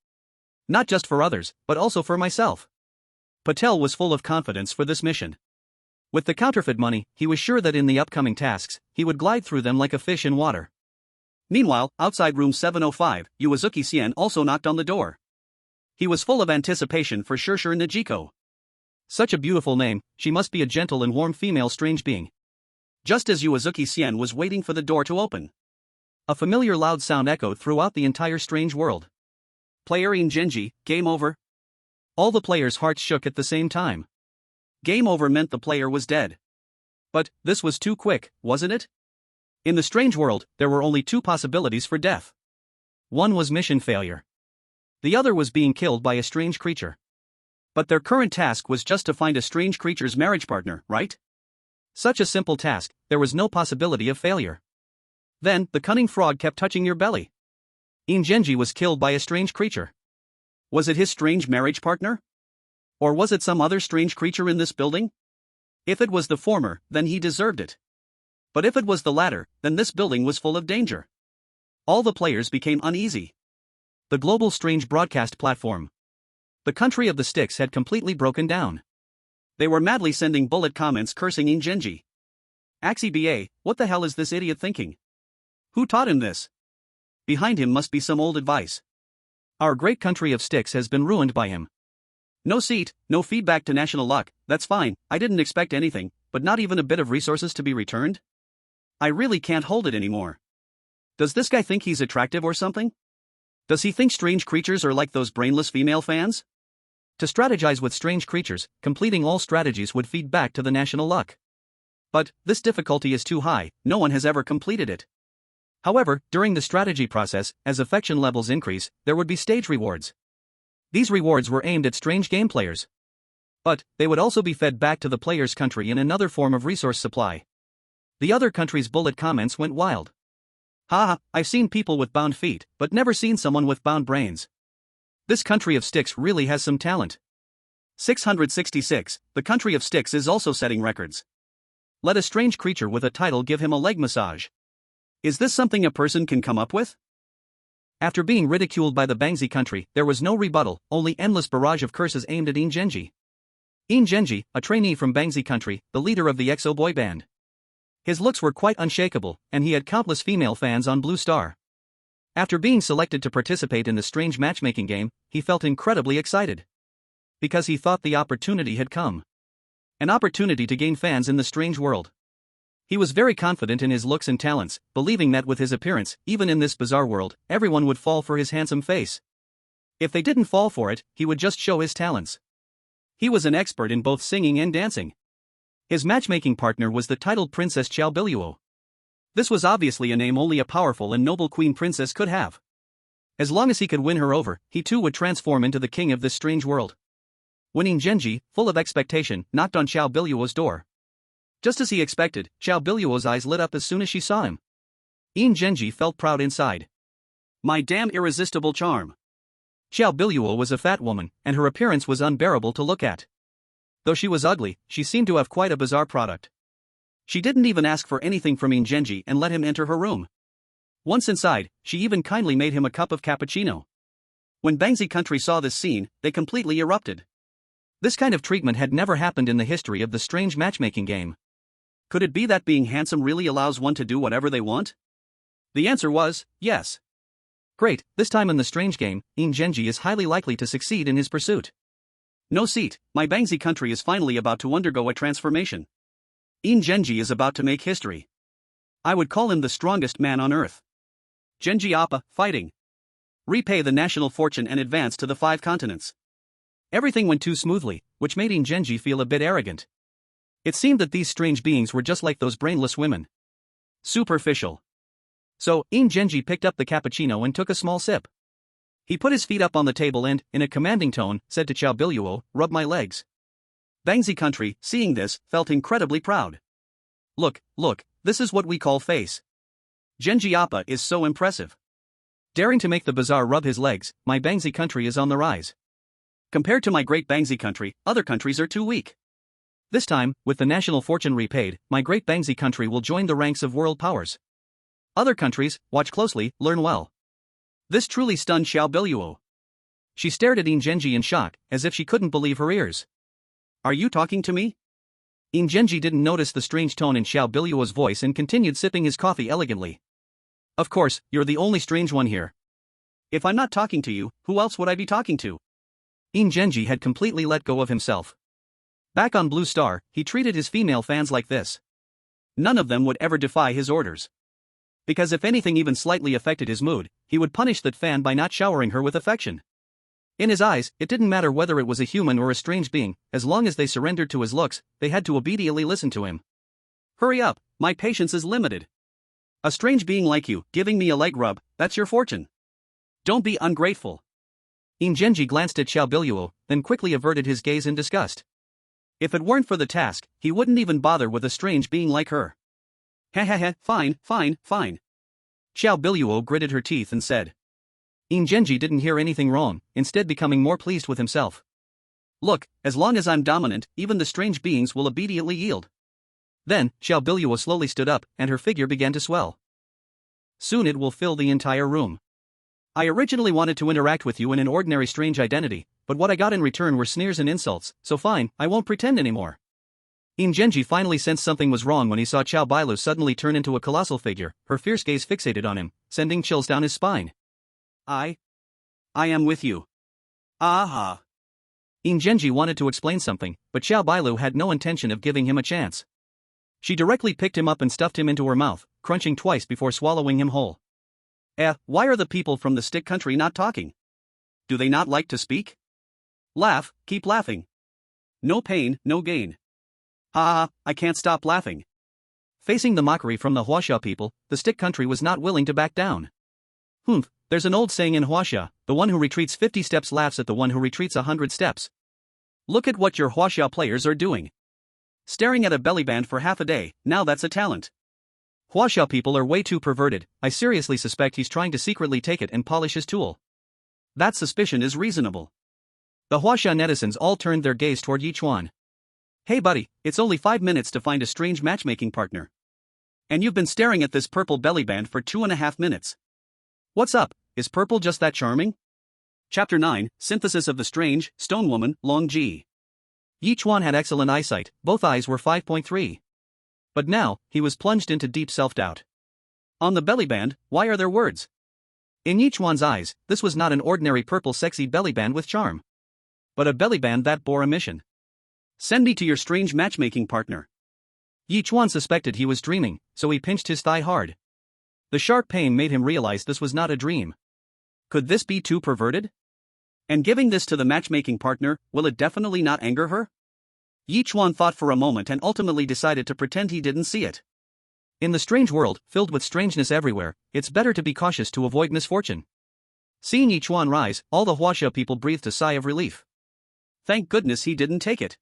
Not just for others, but also for myself. Patel was full of confidence for this mission. With the counterfeit money, he was sure that in the upcoming tasks, he would glide through them like a fish in water. Meanwhile, outside room 705, Yuazuki Xian also knocked on the door. He was full of anticipation for Shirshir Najiko. Such a beautiful name, she must be a gentle and warm female strange being. Just as Yuazuki Xian was waiting for the door to open, a familiar loud sound echoed throughout the entire strange world. Player in Genji, game over. All the players' hearts shook at the same time. Game over meant the player was dead. But, this was too quick, wasn't it? In the strange world, there were only 2 possibilities for death. One was mission failure. The other was being killed by a strange creature. But their current task was just to find a strange creature's marriage partner, right? Such a simple task, there was no possibility of failure. Then, the cunning frog kept touching your belly. Ingenji was killed by a strange creature. Was it his strange marriage partner? Or was it some other strange creature in this building? If it was the former, then he deserved it. But if it was the latter, then this building was full of danger. All the players became uneasy. The global strange broadcast platform. The country of the sticks had completely broken down. They were madly sending bullet comments cursing Ingenji. Axie BA, what the hell is this idiot thinking? Who taught him this? Behind him must be some old advice. Our great country of sticks has been ruined by him. No seat, no feedback to national luck, that's fine, I didn't expect anything, but not even a bit of resources to be returned? I really can't hold it anymore. Does this guy think he's attractive or something? Does he think strange creatures are like those brainless female fans? To strategize with strange creatures, completing all strategies would feed back to the national luck. But, this difficulty is too high, no one has ever completed it. However, during the strategy process, as affection levels increase, there would be stage rewards. These rewards were aimed at strange game players. But, they would also be fed back to the player's country in another form of resource supply. The other country's bullet comments went wild. Haha, I've seen people with bound feet, but never seen someone with bound brains. This country of sticks really has some talent. 666, the country of sticks is also setting records. Let a strange creature with a title give him a leg massage. Is this something a person can come up with? After being ridiculed by the Bangzi country, there was no rebuttal, only endless barrage of curses aimed at Ingenji. Ingenji, a trainee from Bangzi country, the leader of the EXO boy band. His looks were quite unshakable, and he had countless female fans on Blue Star. After being selected to participate in the strange matchmaking game, he felt incredibly excited. Because he thought the opportunity had come. An opportunity to gain fans in the strange world. He was very confident in his looks and talents, believing that with his appearance, even in this bizarre world, everyone would fall for his handsome face. If they didn't fall for it, he would just show his talents. He was an expert in both singing and dancing. His matchmaking partner was the titled Princess Xiao Biluo. This was obviously a name only a powerful and noble queen princess could have. As long as he could win her over, he too would transform into the king of this strange world. When Ingenji, full of expectation, knocked on Xiao Biluo's door. Just as he expected, Xiao Biluo's eyes lit up as soon as she saw him. Yin Zhenji felt proud inside. My damn irresistible charm. Xiao Biluo was a fat woman, and her appearance was unbearable to look at. Though she was ugly, she seemed to have quite a bizarre product. She didn't even ask for anything from Yin Zhenji and let him enter her room. Once inside, she even kindly made him a cup of cappuccino. When Bangzi country saw this scene, they completely erupted. This kind of treatment had never happened in the history of the strange matchmaking game. Could it be that being handsome really allows one to do whatever they want? The answer was, yes. Great, this time in the strange game, Yin Zhenji is highly likely to succeed in his pursuit. No seat, my Bangzi country is finally about to undergo a transformation. Yin Zhenji is about to make history. I would call him the strongest man on earth. Zhenji Appa, fighting. Repay the national fortune and advance to the 5 continents. Everything went too smoothly, which made Yin Zhenji feel a bit arrogant. It seemed that these strange beings were just like those brainless women. Superficial. So, Yin Zhenji picked up the cappuccino and took a small sip. He put his feet up on the table and, in a commanding tone, said to Xiao Biluo, rub my legs. Bangzi country, seeing this, felt incredibly proud. Look, this is what we call face. Zhenji Appa is so impressive. Daring to make the bazaar rub his legs, my Bangzi country is on the rise. Compared to my great Bangzi country, other countries are too weak. This time, with the national fortune repaid, my great Bangzi country will join the ranks of world powers. Other countries, watch closely, learn well. This truly stunned Xiao Biluo. She stared at Yin Zhenji in shock, as if she couldn't believe her ears. Are you talking to me? Yin Zhenji didn't notice the strange tone in Xiao Biluo's voice and continued sipping his coffee elegantly. Of course, you're the only strange one here. If I'm not talking to you, who else would I be talking to? Yin Zhenji had completely let go of himself. Back on Blue Star, he treated his female fans like this. None of them would ever defy his orders. Because if anything even slightly affected his mood, he would punish that fan by not showering her with affection. In his eyes, it didn't matter whether it was a human or a strange being, as long as they surrendered to his looks, they had to obediently listen to him. Hurry up, my patience is limited. A strange being like you, giving me a leg rub, that's your fortune. Don't be ungrateful. Yin Zhenji glanced at Xiao Biluo, then quickly averted his gaze in disgust. If it weren't for the task, he wouldn't even bother with a strange being like her. Fine. Xiao Biluo gritted her teeth and said. Yin Zhenji didn't hear anything wrong, instead becoming more pleased with himself. Look, as long as I'm dominant, even the strange beings will obediently yield. Then, Xiao Biluo slowly stood up, and her figure began to swell. Soon it will fill the entire room. I originally wanted to interact with you in an ordinary strange identity, but what I got in return were sneers and insults, so fine, I won't pretend anymore. Yin Zhenji finally sensed something was wrong when he saw Xiao Bilu suddenly turn into a colossal figure, her fierce gaze fixated on him, sending chills down his spine. I am with you. Aha. Yin Zhenji wanted to explain something, but Xiao Bilu had no intention of giving him a chance. She directly picked him up and stuffed him into her mouth, crunching twice before swallowing him whole. Why are the people from the stick country not talking? Do they not like to speak? Laugh, keep laughing. No pain, no gain. I can't stop laughing. Facing the mockery from the Huaxia people, the stick country was not willing to back down. There's an old saying in Huaxia, the one who retreats 50 steps laughs at the one who retreats 100 steps. Look at what your Huaxia players are doing. Staring at a belly band for half a day, now that's a talent. Huaxia people are way too perverted, I seriously suspect he's trying to secretly take it and polish his tool. That suspicion is reasonable. The Huaxia netizens all turned their gaze toward Ye Chuan. Hey buddy, it's only 5 minutes to find a strange matchmaking partner. And you've been staring at this purple belly band for 2.5 minutes. What's up, is purple just that charming? Chapter 9, Synthesis of the Strange, Stone Woman, Long Ji. Ye Chuan had excellent eyesight, both eyes were 5.3. But now, he was plunged into deep self-doubt. On the belly band, why are there words? In Ye Chuan's eyes, this was not an ordinary purple sexy belly band with charm. But a belly band that bore a mission. Send me to your strange matchmaking partner. Ye Chuan suspected he was dreaming, so he pinched his thigh hard. The sharp pain made him realize this was not a dream. Could this be too perverted? And giving this to the matchmaking partner, will it definitely not anger her? Ye Chuan thought for a moment and ultimately decided to pretend he didn't see it. In the strange world, filled with strangeness everywhere, it's better to be cautious to avoid misfortune. Seeing Ye Chuan rise, all the Huaxia people breathed a sigh of relief. Thank goodness he didn't take it.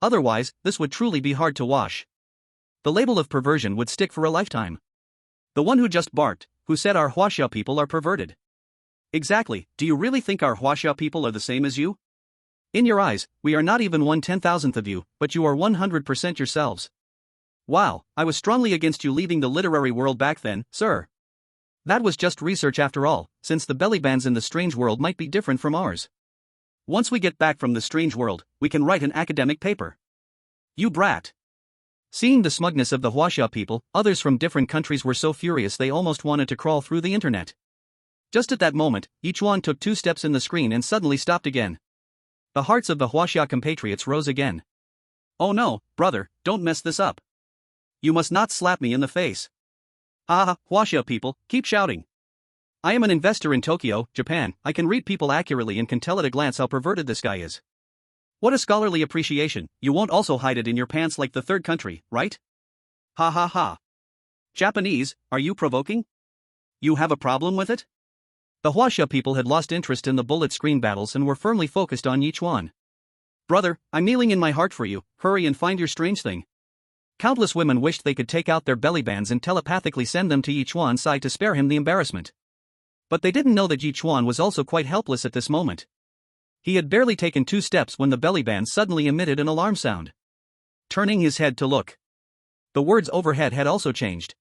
Otherwise, this would truly be hard to wash. The label of perversion would stick for a lifetime. The one who just barked, who said our Huaxia people are perverted. Exactly, do you really think our Huaxia people are the same as you? In your eyes, we are not even 1/10,000th of you, but you are 100% yourselves. Wow, I was strongly against you leaving the literary world back then, sir. That was just research after all, since the belly bands in the strange world might be different from ours. Once we get back from the strange world, we can write an academic paper. You brat. Seeing the smugness of the Huaxia people, others from different countries were so furious they almost wanted to crawl through the internet. Just at that moment, Yichuan took 2 steps in the screen and suddenly stopped again. The hearts of the Huaxia compatriots rose again. Oh no, brother, don't mess this up. You must not slap me in the face. Ah, Huaxia people, keep shouting. I am an investor in Tokyo, Japan. I can read people accurately and can tell at a glance how perverted this guy is. What a scholarly appreciation. You won't also hide it in your pants like the third country, right? Ha ha ha. Japanese, are you provoking? You have a problem with it? The Huaxia people had lost interest in the bullet screen battles and were firmly focused on Yichuan. Brother, I'm kneeling in my heart for you, hurry and find your strange thing. Countless women wished they could take out their belly bands and telepathically send them to Yichuan's side to spare him the embarrassment. But they didn't know that Yichuan was also quite helpless at this moment. He had barely taken 2 steps when the belly band suddenly emitted an alarm sound. Turning his head to look. The words overhead had also changed.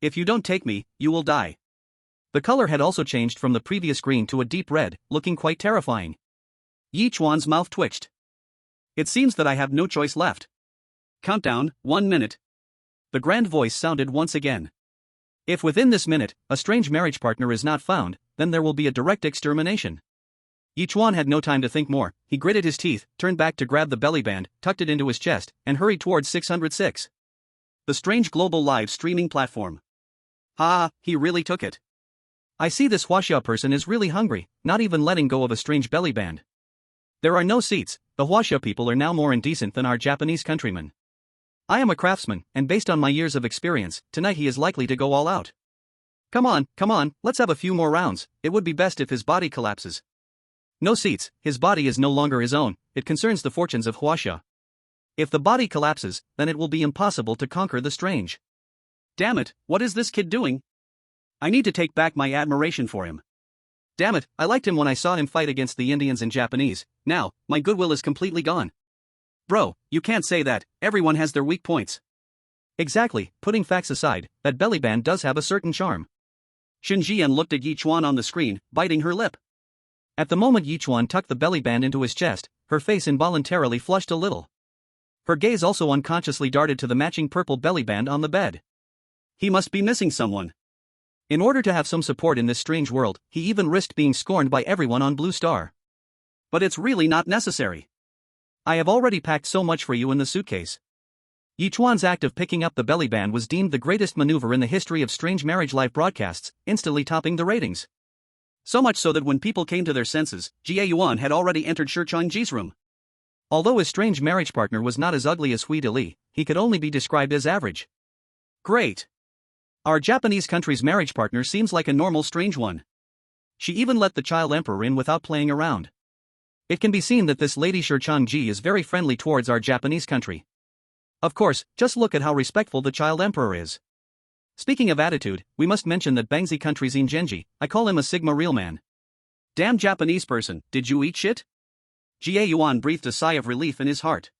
If you don't take me, you will die. The color had also changed from the previous green to a deep red, looking quite terrifying. Yichuan's mouth twitched. It seems that I have no choice left. Countdown, 1 minute. The grand voice sounded once again. If within this minute, a strange marriage partner is not found, then there will be a direct extermination. Yichuan had no time to think more. He gritted his teeth, turned back to grab the belly band, tucked it into his chest, and hurried towards 606. The strange global live streaming platform. Ha, he really took it. I see this Huaxia person is really hungry, not even letting go of a strange belly band. There are no seats. The Huaxia people are now more indecent than our Japanese countrymen. I am a craftsman, and based on my years of experience, tonight he is likely to go all out. Come on, let's have a few more rounds. It would be best if his body collapses. No seats, his body is no longer his own, it concerns the fortunes of Huaxia. If the body collapses, then it will be impossible to conquer the strange. Damn it, what is this kid doing? I need to take back my admiration for him. Damn it, I liked him when I saw him fight against the Indians and Japanese, now, my goodwill is completely gone. Bro, you can't say that, everyone has their weak points. Exactly, putting facts aside, that belly band does have a certain charm. Shen Zhiyan looked at Ye Chuan on the screen, biting her lip. At the moment Ye Chuan tucked the belly band into his chest, her face involuntarily flushed a little. Her gaze also unconsciously darted to the matching purple belly band on the bed. He must be missing someone. In order to have some support in this strange world, he even risked being scorned by everyone on Blue Star. But it's really not necessary. I have already packed so much for you in the suitcase. Yichuan's act of picking up the belly band was deemed the greatest maneuver in the history of strange marriage live broadcasts, instantly topping the ratings. So much so that when people came to their senses, Ye Yuan had already entered Shi Changji's room. Although his strange marriage partner was not as ugly as Hui Deli, he could only be described as average. Great. Our Japanese country's marriage partner seems like a normal strange one. She even let the child emperor in without playing around. It can be seen that this lady Shi Changji is very friendly towards our Japanese country. Of course, just look at how respectful the child emperor is. Speaking of attitude, we must mention that Bangzi country's Genji, I call him a Sigma real man. Damn Japanese person, did you eat shit? Ye Yuan breathed a sigh of relief in his heart.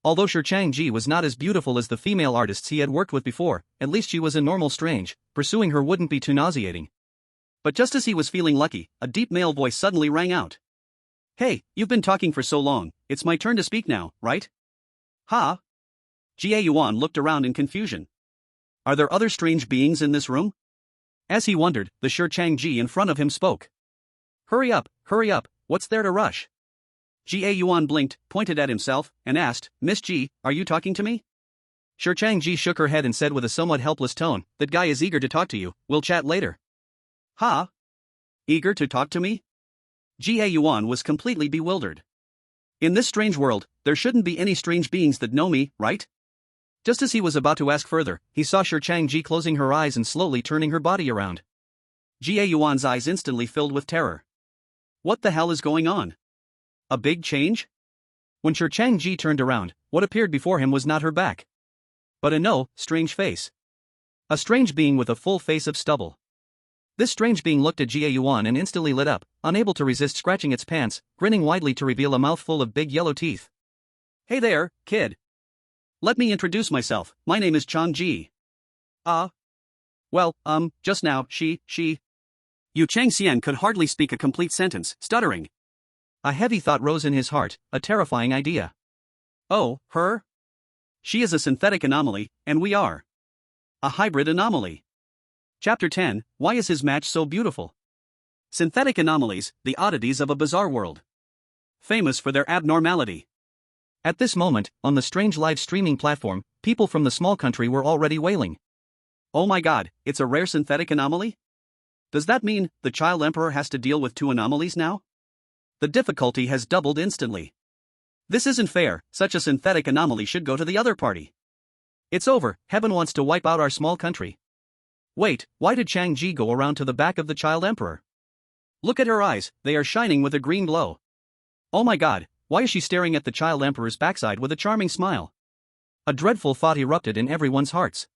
Although Shi Changji was not as beautiful as the female artists he had worked with before, at least she was a normal strange, pursuing her wouldn't be too nauseating. But just as he was feeling lucky, a deep male voice suddenly rang out. Hey, you've been talking for so long, it's my turn to speak now, right? Ha? Ye Yuan looked around in confusion. Are there other strange beings in this room? As he wondered, the Shi Changji in front of him spoke. Hurry up, what's there to rush? Ye Yuan blinked, pointed at himself, and asked, Miss Ji, are you talking to me? Shi Changji shook her head and said with a somewhat helpless tone, that guy is eager to talk to you, we'll chat later. Ha? Eager to talk to me? Ye Yuan was completely bewildered. In this strange world, there shouldn't be any strange beings that know me, right? Just as he was about to ask further, he saw Shi Changji closing her eyes and slowly turning her body around. Ye Yuan's eyes instantly filled with terror. What the hell is going on? A big change? When Shi Changji turned around, what appeared before him was not her back. But no, strange face. A strange being with a full face of stubble. This strange being looked at Ye Chuan and instantly lit up, unable to resist scratching its pants, grinning widely to reveal a mouthful of big yellow teeth. Hey there, kid. Let me introduce myself, my name is Chang Ji. Just now, she. Yu Chang Xian could hardly speak a complete sentence, stuttering. A heavy thought rose in his heart, a terrifying idea. Oh, her? She is a synthetic anomaly, and we are a hybrid anomaly. Chapter 10, Why is his match so beautiful? Synthetic anomalies, the oddities of a bizarre world. Famous for their abnormality. At this moment, on the strange live streaming platform, people from the small country were already wailing. Oh my god, it's a rare synthetic anomaly? Does that mean the child emperor has to deal with two anomalies now? The difficulty has doubled instantly. This isn't fair, such a synthetic anomaly should go to the other party. It's over, heaven wants to wipe out our small country. Wait, why did Chang Ji go around to the back of the child emperor? Look at her eyes, they are shining with a green glow. Oh my god, why is she staring at the child emperor's backside with a charming smile? A dreadful thought erupted in everyone's hearts.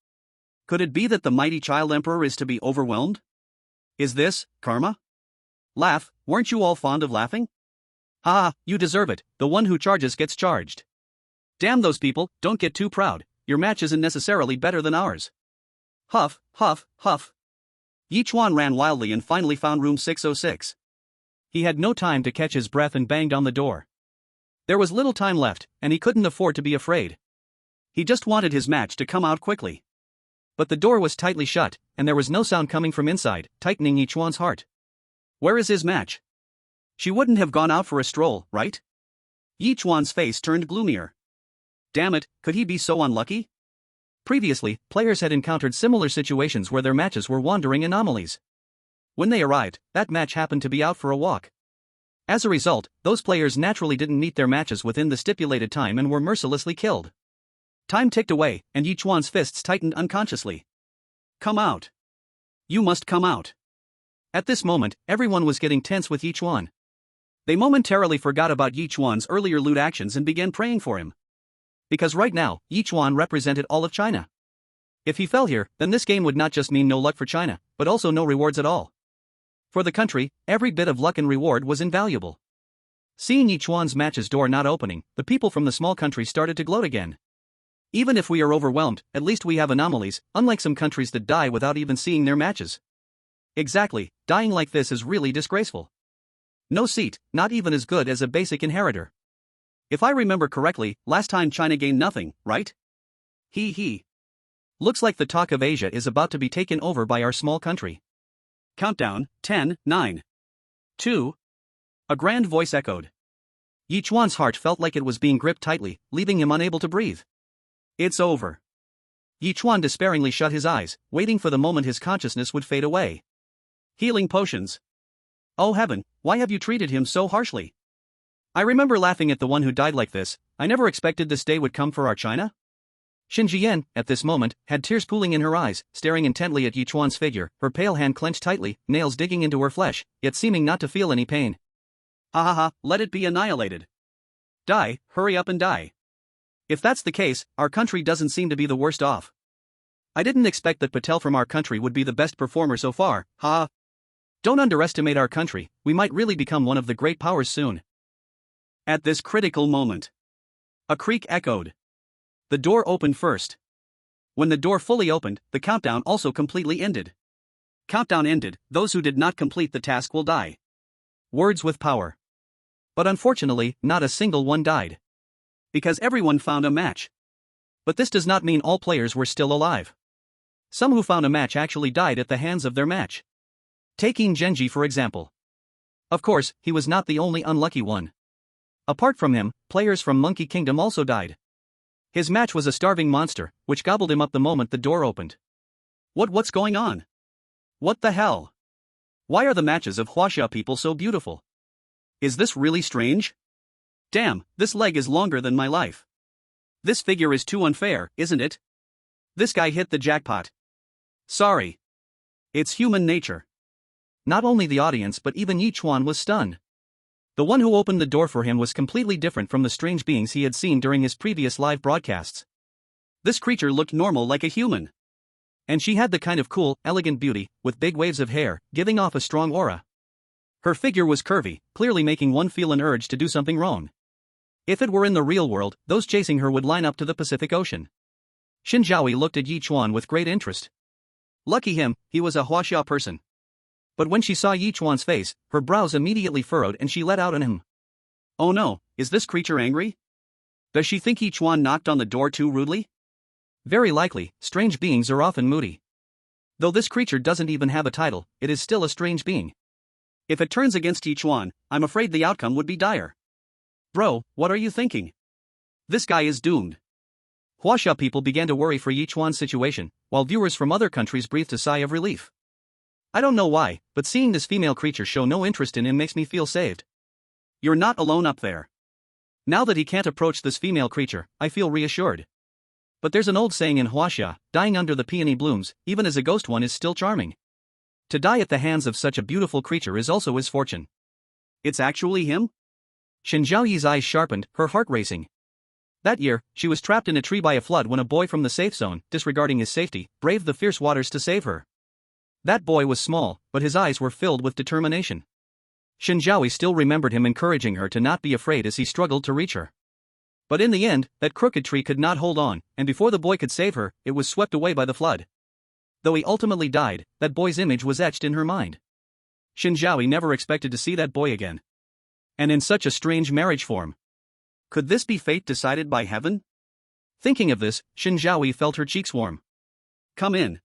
Could it be that the mighty child emperor is to be overwhelmed? Is this karma? Laugh, weren't you all fond of laughing? You deserve it, the one who charges gets charged. Damn those people, don't get too proud, your match isn't necessarily better than ours. Huff, huff, huff. Yichuan ran wildly and finally found room 606. He had no time to catch his breath and banged on the door. There was little time left, and he couldn't afford to be afraid. He just wanted his match to come out quickly. But the door was tightly shut, and there was no sound coming from inside, tightening Yichuan's heart. Where is his match? She wouldn't have gone out for a stroll, right? Yichuan's face turned gloomier. Damn it, could he be so unlucky? Previously, players had encountered similar situations where their matches were wandering anomalies. When they arrived, that match happened to be out for a walk. As a result, those players naturally didn't meet their matches within the stipulated time and were mercilessly killed. Time ticked away, and Yichuan's fists tightened unconsciously. Come out. You must come out. At this moment, everyone was getting tense with Yichuan. They momentarily forgot about Yichuan's earlier lewd actions and began praying for him. Because right now, Yichuan represented all of China. If he fell here, then this game would not just mean no luck for China, but also no rewards at all. For the country, every bit of luck and reward was invaluable. Seeing Yichuan's match's door not opening, the people from the small country started to gloat again. Even if we are overwhelmed, at least we have anomalies, unlike some countries that die without even seeing their matches. Exactly, dying like this is really disgraceful. No seat, not even as good as a basic inheritor. If I remember correctly, last time China gained nothing, right? Hee. Looks like the talk of Asia is about to be taken over by our small country. Countdown, 10, 9, 2. A grand voice echoed. Yichuan's heart felt like it was being gripped tightly, leaving him unable to breathe. It's over. Yichuan despairingly shut his eyes, waiting for the moment his consciousness would fade away. Healing potions. Oh heaven, why have you treated him so harshly? I remember laughing at the one who died like this. I never expected this day would come for our China. Shen Zhiyan, at this moment, had tears pooling in her eyes, staring intently at Yichuan's figure, her pale hand clenched tightly, nails digging into her flesh, yet seeming not to feel any pain. Let it be annihilated. Die, hurry up and die. If that's the case, our country doesn't seem to be the worst off. I didn't expect that Patel from our country would be the best performer so far, Don't underestimate our country, we might really become one of the great powers soon. At this critical moment, a creak echoed. The door opened first. When the door fully opened, the countdown also completely ended. Countdown ended, those who did not complete the task will die. Words with power. But unfortunately, not a single one died. Because everyone found a match. But this does not mean all players were still alive. Some who found a match actually died at the hands of their match. Taking Genji for example. Of course, he was not the only unlucky one. Apart from him, players from Monkey Kingdom also died. His match was a starving monster, which gobbled him up the moment the door opened. What's going on? What the hell? Why are the matches of Huaxia people so beautiful? Is this really strange? Damn, this leg is longer than my life. This figure is too unfair, isn't it? This guy hit the jackpot. Sorry. It's human nature. Not only the audience but even Ye Chuan was stunned. The one who opened the door for him was completely different from the strange beings he had seen during his previous live broadcasts. This creature looked normal like a human. And she had the kind of cool, elegant beauty, with big waves of hair, giving off a strong aura. Her figure was curvy, clearly making one feel an urge to do something wrong. If it were in the real world, those chasing her would line up to the Pacific Ocean. Shen Zhaoyi looked at Ye Chuan with great interest. Lucky him, he was a Huaxia person. But when she saw Ye Chuan's face, her brows immediately furrowed and she let out on him. Oh no, is this creature angry? Does she think Ye Chuan knocked on the door too rudely? Very likely, strange beings are often moody. Though this creature doesn't even have a title, it is still a strange being. If it turns against Ye Chuan, I'm afraid the outcome would be dire. Bro, what are you thinking? This guy is doomed. Huaxia people began to worry for Ye Chuan's situation, while viewers from other countries breathed a sigh of relief. I don't know why, but seeing this female creature show no interest in him makes me feel saved. You're not alone up there. Now that he can't approach this female creature, I feel reassured. But there's an old saying in Huaxia, dying under the peony blooms, even as a ghost one is still charming. To die at the hands of such a beautiful creature is also his fortune. It's actually him? Shen Zhaoyi's eyes sharpened, her heart racing. That year, she was trapped in a tree by a flood when a boy from the safe zone, disregarding his safety, braved the fierce waters to save her. That boy was small, but his eyes were filled with determination. Shen Zhaoyi still remembered him encouraging her to not be afraid as he struggled to reach her. But in the end, that crooked tree could not hold on, and before the boy could save her, it was swept away by the flood. Though he ultimately died, that boy's image was etched in her mind. Shen Zhaoyi never expected to see that boy again. And in such a strange marriage form. Could this be fate decided by heaven? Thinking of this, Shen Zhaoyi felt her cheeks warm. Come in.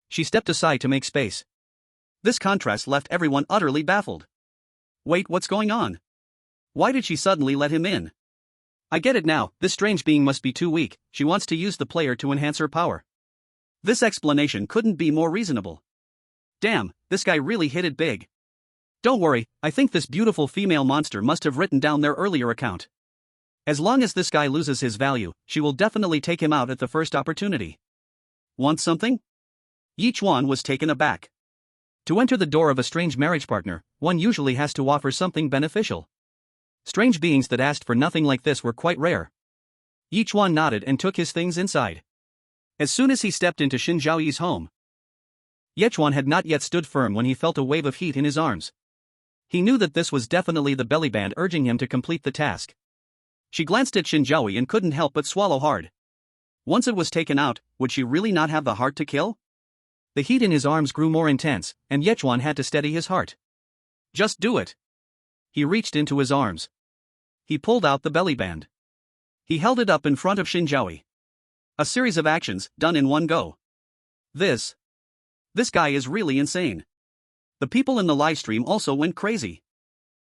She stepped aside to make space. This contrast left everyone utterly baffled. Wait, what's going on? Why did she suddenly let him in? I get it now, this strange being must be too weak, she wants to use the player to enhance her power. This explanation couldn't be more reasonable. Damn, this guy really hit it big. Don't worry, I think this beautiful female monster must have written down their earlier account. As long as this guy loses his value, she will definitely take him out at the first opportunity. Want something? Ye Chuan was taken aback. To enter the door of a strange marriage partner, one usually has to offer something beneficial. Strange beings that asked for nothing like this were quite rare. Ye Chuan nodded and took his things inside. As soon as he stepped into Shen Zhaoyi's home, Ye Chuan had not yet stood firm when he felt a wave of heat in his arms. He knew that this was definitely the belly band urging him to complete the task. She glanced at Shen Zhaoyi and couldn't help but swallow hard. Once it was taken out, would she really not have the heart to kill? The heat in his arms grew more intense, and Ye Chuan had to steady his heart. Just do it. He reached into his arms. He pulled out the belly band. He held it up in front of Shen Zhaoyi. A series of actions, done in one go. This guy is really insane. The people in the livestream also went crazy.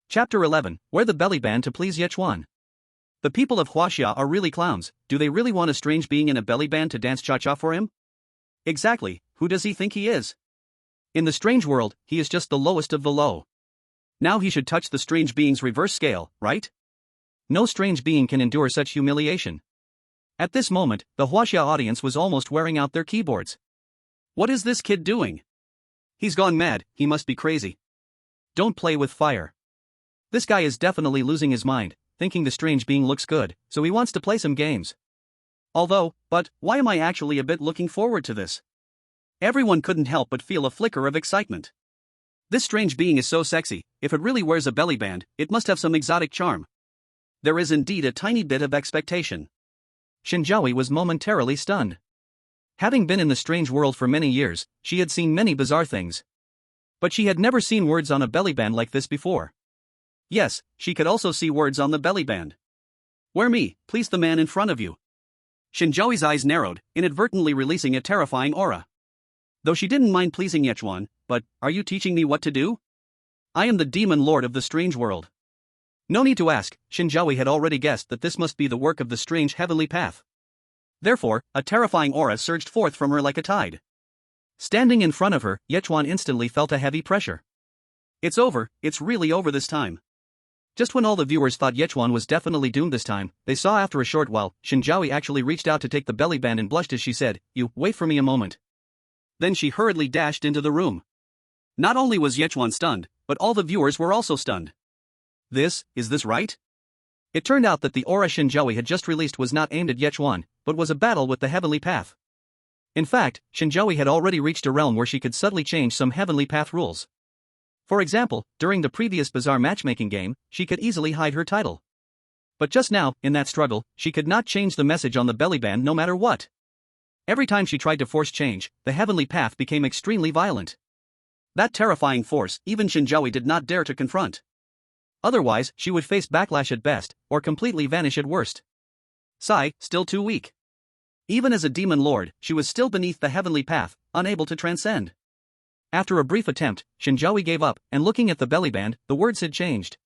Chapter 11, Wear the belly band to please Ye Chuan. The people of Huaxia are really clowns. Do they really want a strange being in a belly band to dance cha-cha for him? Exactly, who does he think he is? In the strange world, he is just the lowest of the low. Now he should touch the strange being's reverse scale, right? No strange being can endure such humiliation. At this moment, the Huaxia audience was almost wearing out their keyboards. What is this kid doing? He's gone mad, he must be crazy. Don't play with fire. This guy is definitely losing his mind, thinking the strange being looks good, so he wants to play some games. But why am I actually a bit looking forward to this? Everyone couldn't help but feel a flicker of excitement. This strange being is so sexy, if it really wears a belly band, it must have some exotic charm. There is indeed a tiny bit of expectation. Shen Zhaoyi was momentarily stunned. Having been in the strange world for many years, she had seen many bizarre things. But she had never seen words on a belly band like this before. Yes, she could also see words on the belly band. Wear me, please the man in front of you. Shen Zhaoyi's eyes narrowed, inadvertently releasing a terrifying aura. Though she didn't mind pleasing Ye Chuan, but, are you teaching me what to do? I am the demon lord of the strange world. No need to ask, Shen Zhaoyi had already guessed that this must be the work of the strange heavenly path. Therefore, a terrifying aura surged forth from her like a tide. Standing in front of her, Ye Chuan instantly felt a heavy pressure. It's over, it's really over this time. Just when all the viewers thought Ye Chuan was definitely doomed this time, they saw after a short while, Shen Zhaoyi actually reached out to take the belly band and blushed as she said, "You, wait for me a moment." Then she hurriedly dashed into the room. Not only was Ye Chuan stunned, but all the viewers were also stunned. Is this right? It turned out that the aura Shen Zhaoyi had just released was not aimed at Ye Chuan, but was a battle with the heavenly path. In fact, Shen Zhaoyi had already reached a realm where she could subtly change some heavenly path rules. For example, during the previous bizarre matchmaking game, she could easily hide her title. But just now, in that struggle, she could not change the message on the bellyband no matter what. Every time she tried to force change, the heavenly path became extremely violent. That terrifying force, even Shen Zhaoyi did not dare to confront. Otherwise, she would face backlash at best, or completely vanish at worst. Sigh, still too weak. Even as a demon lord, she was still beneath the heavenly path, unable to transcend. After a brief attempt, Shen Zhaoyi gave up, and looking at the bellyband, the words had changed.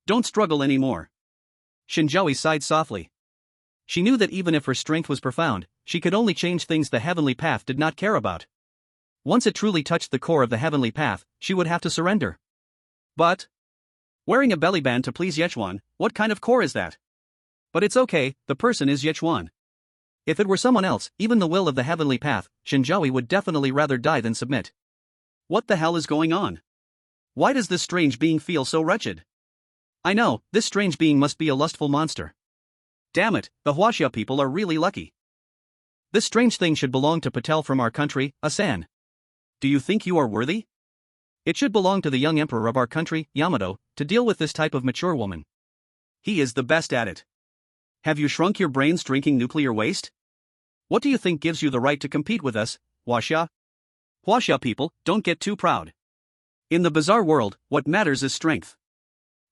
Don't struggle anymore. Shen Zhaoyi sighed softly. She knew that even if her strength was profound, she could only change things the heavenly path did not care about. Once it truly touched the core of the heavenly path, she would have to surrender. But wearing a bellyband to please Yichuan, what kind of core is that? But it's okay, the person is Yichuan. If it were someone else, even the will of the heavenly path, Shen Zhaoyi would definitely rather die than submit. What the hell is going on? Why does this strange being feel so wretched? I know, this strange being must be a lustful monster. Damn it, the Huaxia people are really lucky. This strange thing should belong to Patel from our country, Asan. Do you think you are worthy? It should belong to the young emperor of our country, Yamato, to deal with this type of mature woman. He is the best at it. Have you shrunk your brains drinking nuclear waste? What do you think gives you the right to compete with us, Huaxia? Huaxia people, don't get too proud. In the bizarre world, what matters is strength.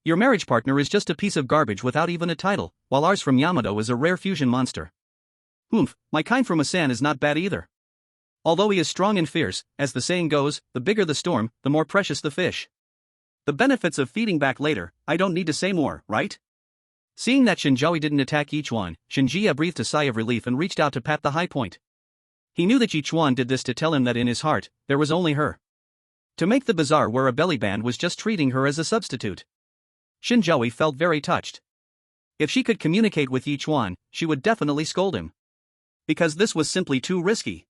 Your marriage partner is just a piece of garbage without even a title, while ours from Yamato is a rare fusion monster. Oomph, my kind from Asan is not bad either. Although he is strong and fierce, as the saying goes, the bigger the storm, the more precious the fish. The benefits of feeding back later, I don't need to say more, right? Seeing that Shen Zhaoyi didn't attack Ye Chuan, Shen Zhiyan breathed a sigh of relief and reached out to pat the high point. He knew that Ye Chuan did this to tell him that in his heart, there was only her. To make the bazaar wear a bellyband was just treating her as a substitute. Shen Zhaoyi felt very touched. If she could communicate with Ye Chuan, she would definitely scold him. Because this was simply too risky.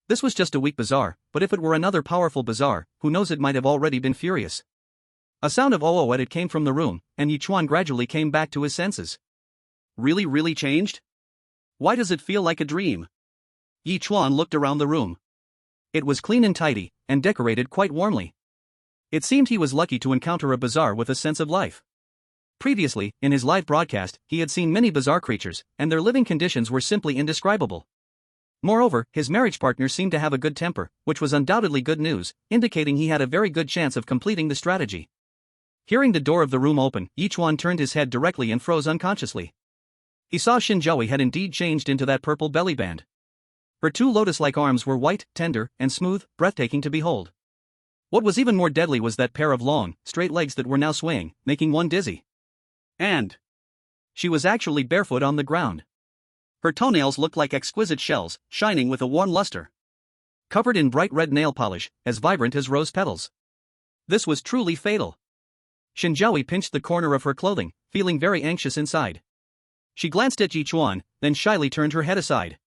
This was just a weak bazaar, but if it were another powerful bazaar, who knows, it might have already been furious. A sound of "oh" it came from the room, and Ye Chuan gradually came back to his senses. Really changed? Why does it feel like a dream? Ye Chuan looked around the room. It was clean and tidy, and decorated quite warmly. It seemed he was lucky to encounter a bazaar with a sense of life. Previously, in his live broadcast, he had seen many bizarre creatures, and their living conditions were simply indescribable. Moreover, his marriage partner seemed to have a good temper, which was undoubtedly good news, indicating he had a very good chance of completing the strategy. Hearing the door of the room open, Yichuan turned his head directly and froze unconsciously. He saw Shen Zhaoyi had indeed changed into that purple bellyband. Her two lotus-like arms were white, tender, and smooth, breathtaking to behold. What was even more deadly was that pair of long, straight legs that were now swaying, making one dizzy. And she was actually barefoot on the ground. Her toenails looked like exquisite shells, shining with a warm luster. Covered in bright red nail polish, as vibrant as rose petals. This was truly fatal. Shen Zhaoyi pinched the corner of her clothing, feeling very anxious inside. She glanced at Ye Chuan, then shyly turned her head aside.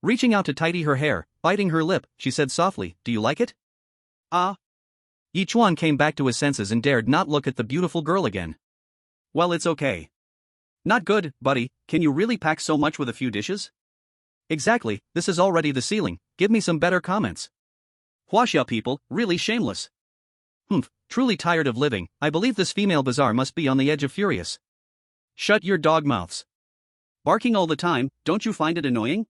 Reaching out to tidy her hair, biting her lip, she said softly, "Do you like it?" "Ah." Ye Chuan came back to his senses and dared not look at the beautiful girl again. "Well, it's okay." "Not good, buddy, can you really pack so much with a few dishes?" "Exactly, this is already the ceiling, give me some better comments." "Huaxia people, really shameless." "Humph, truly tired of living, I believe this female bazaar must be on the edge of furious." "Shut your dog mouths. Barking all the time, don't you find it annoying?"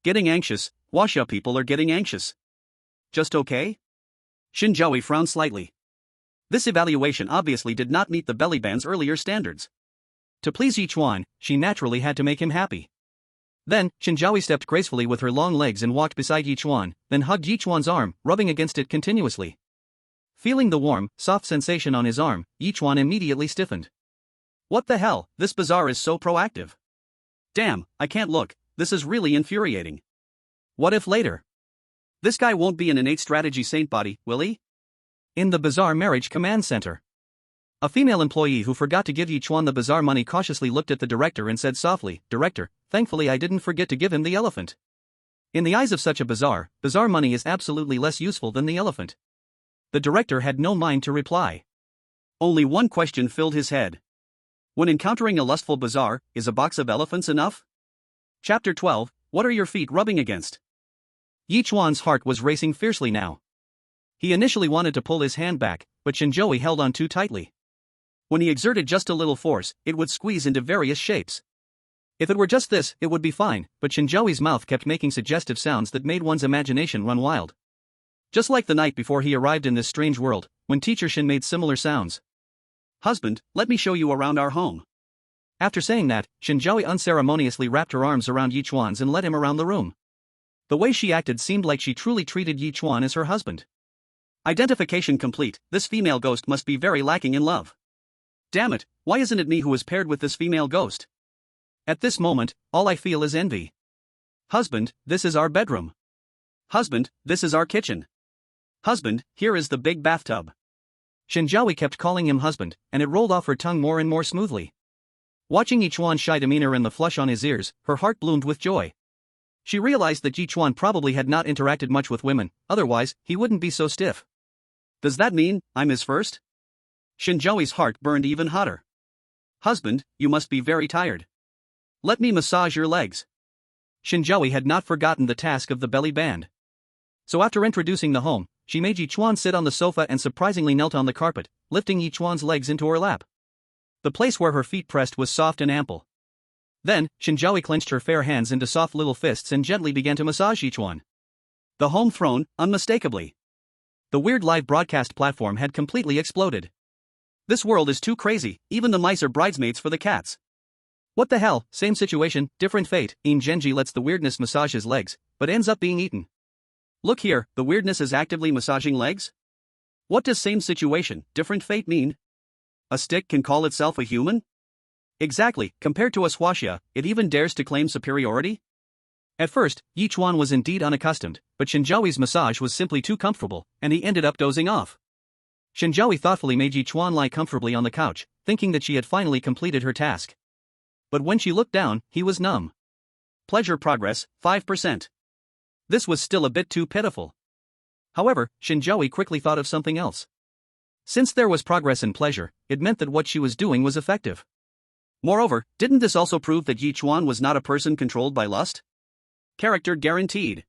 "Getting anxious, Huaxia people are getting anxious." "Just okay?" Shen Zhaoyi frowned slightly. This evaluation obviously did not meet the bellyband's earlier standards. To please Ye Chuan, she naturally had to make him happy. Then, Shen Zhaoyi stepped gracefully with her long legs and walked beside Ye Chuan, then hugged Ye Chuan's arm, rubbing against it continuously. Feeling the warm, soft sensation on his arm, Ye Chuan immediately stiffened. What the hell, this bazaar is so proactive. Damn, I can't look, this is really infuriating. What if later? This guy won't be an innate strategy saint body, will he? In the Bazaar Marriage Command Center. A female employee who forgot to give Ye Chuan the bazaar money cautiously looked at the director and said softly, "Director, thankfully I didn't forget to give him the elephant." In the eyes of such a bazaar money is absolutely less useful than the elephant. The director had no mind to reply. Only one question filled his head. When encountering a lustful bazaar, is a box of elephants enough? Chapter 12, What are your feet rubbing against? Yichuan's heart was racing fiercely now. He initially wanted to pull his hand back, but Shen Zhaoyi held on too tightly. When he exerted just a little force, it would squeeze into various shapes. If it were just this, it would be fine, but Shen Zhaoyi's mouth kept making suggestive sounds that made one's imagination run wild. Just like the night before he arrived in this strange world, when Teacher Shen made similar sounds. Husband, let me show you around our home. After saying that, Shen Zhaoyi unceremoniously wrapped her arms around Yichuan's and led him around the room. The way she acted seemed like she truly treated Yichuan as her husband. Identification complete, this female ghost must be very lacking in love. Damn it, why isn't it me who is paired with this female ghost? At this moment, all I feel is envy. Husband, this is our bedroom. Husband, this is our kitchen. Husband, here is the big bathtub. Shen Zhaoyi kept calling him husband, and it rolled off her tongue more and more smoothly. Watching Yichuan's shy demeanor and the flush on his ears, her heart bloomed with joy. She realized that Ye Chuan probably had not interacted much with women, otherwise, he wouldn't be so stiff. Does that mean I'm his first? Shen Zhaoyi's heart burned even hotter. Husband, you must be very tired. Let me massage your legs. Shen Zhaoyi had not forgotten the task of the belly band. So after introducing the home, she made Yichuan sit on the sofa and surprisingly knelt on the carpet, lifting Yichuan's legs into her lap. The place where her feet pressed was soft and ample. Then, Shen Zhaoyi clenched her fair hands into soft little fists and gently began to massage Yichuan. The home throne, unmistakably. The weird live broadcast platform had completely exploded. This world is too crazy, even the mice are bridesmaids for the cats. What the hell, same situation, different fate. Genji lets the weirdness massage his legs, but ends up being eaten. Look here, the weirdness is actively massaging legs? What does same situation, different fate mean? A stick can call itself a human? Exactly, compared to us Huaxia, it even dares to claim superiority? At first, Ye Chuan was indeed unaccustomed, but Shen Zhaoyi's massage was simply too comfortable, and he ended up dozing off. Shen Zhaoyi thoughtfully made Ye Chuan lie comfortably on the couch, thinking that she had finally completed her task. But when she looked down, he was numb. Pleasure progress, 5%. This was still a bit too pitiful. However, Shen Zhaoyi quickly thought of something else. Since there was progress in pleasure, it meant that what she was doing was effective. Moreover, didn't this also prove that Ye Chuan was not a person controlled by lust? Character guaranteed.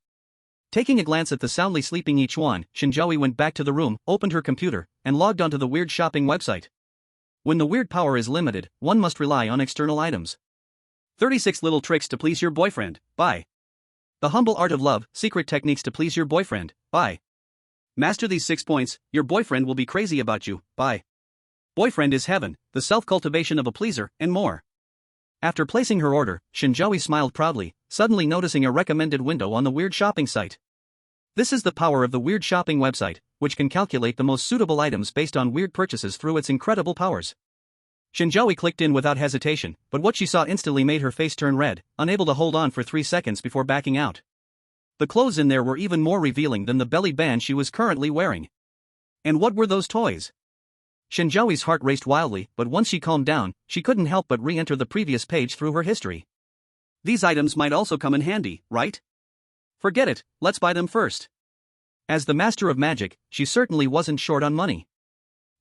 Taking a glance at the soundly sleeping Ye Chuan, Shen Zhaoyi went back to the room, opened her computer, and logged onto the weird shopping website. When the weird power is limited, one must rely on external items. 36 little tricks to please your boyfriend, by The Humble Art of Love, Secret Techniques to Please Your Boyfriend, by Master these 6 points, your boyfriend will be crazy about you, by Boyfriend is Heaven, the self-cultivation of a pleaser, and more. After placing her order, Shen Zhaoyi smiled proudly, suddenly noticing a recommended window on the weird shopping site. This is the power of the weird shopping website, which can calculate the most suitable items based on weird purchases through its incredible powers. Shen Zhaoyi clicked in without hesitation, but what she saw instantly made her face turn red, unable to hold on for 3 seconds before backing out. The clothes in there were even more revealing than the belly band she was currently wearing. And what were those toys? Shen Zhaoyi's heart raced wildly, but once she calmed down, she couldn't help but re-enter the previous page through her history. These items might also come in handy, right? Forget it, let's buy them first. As the master of magic, she certainly wasn't short on money.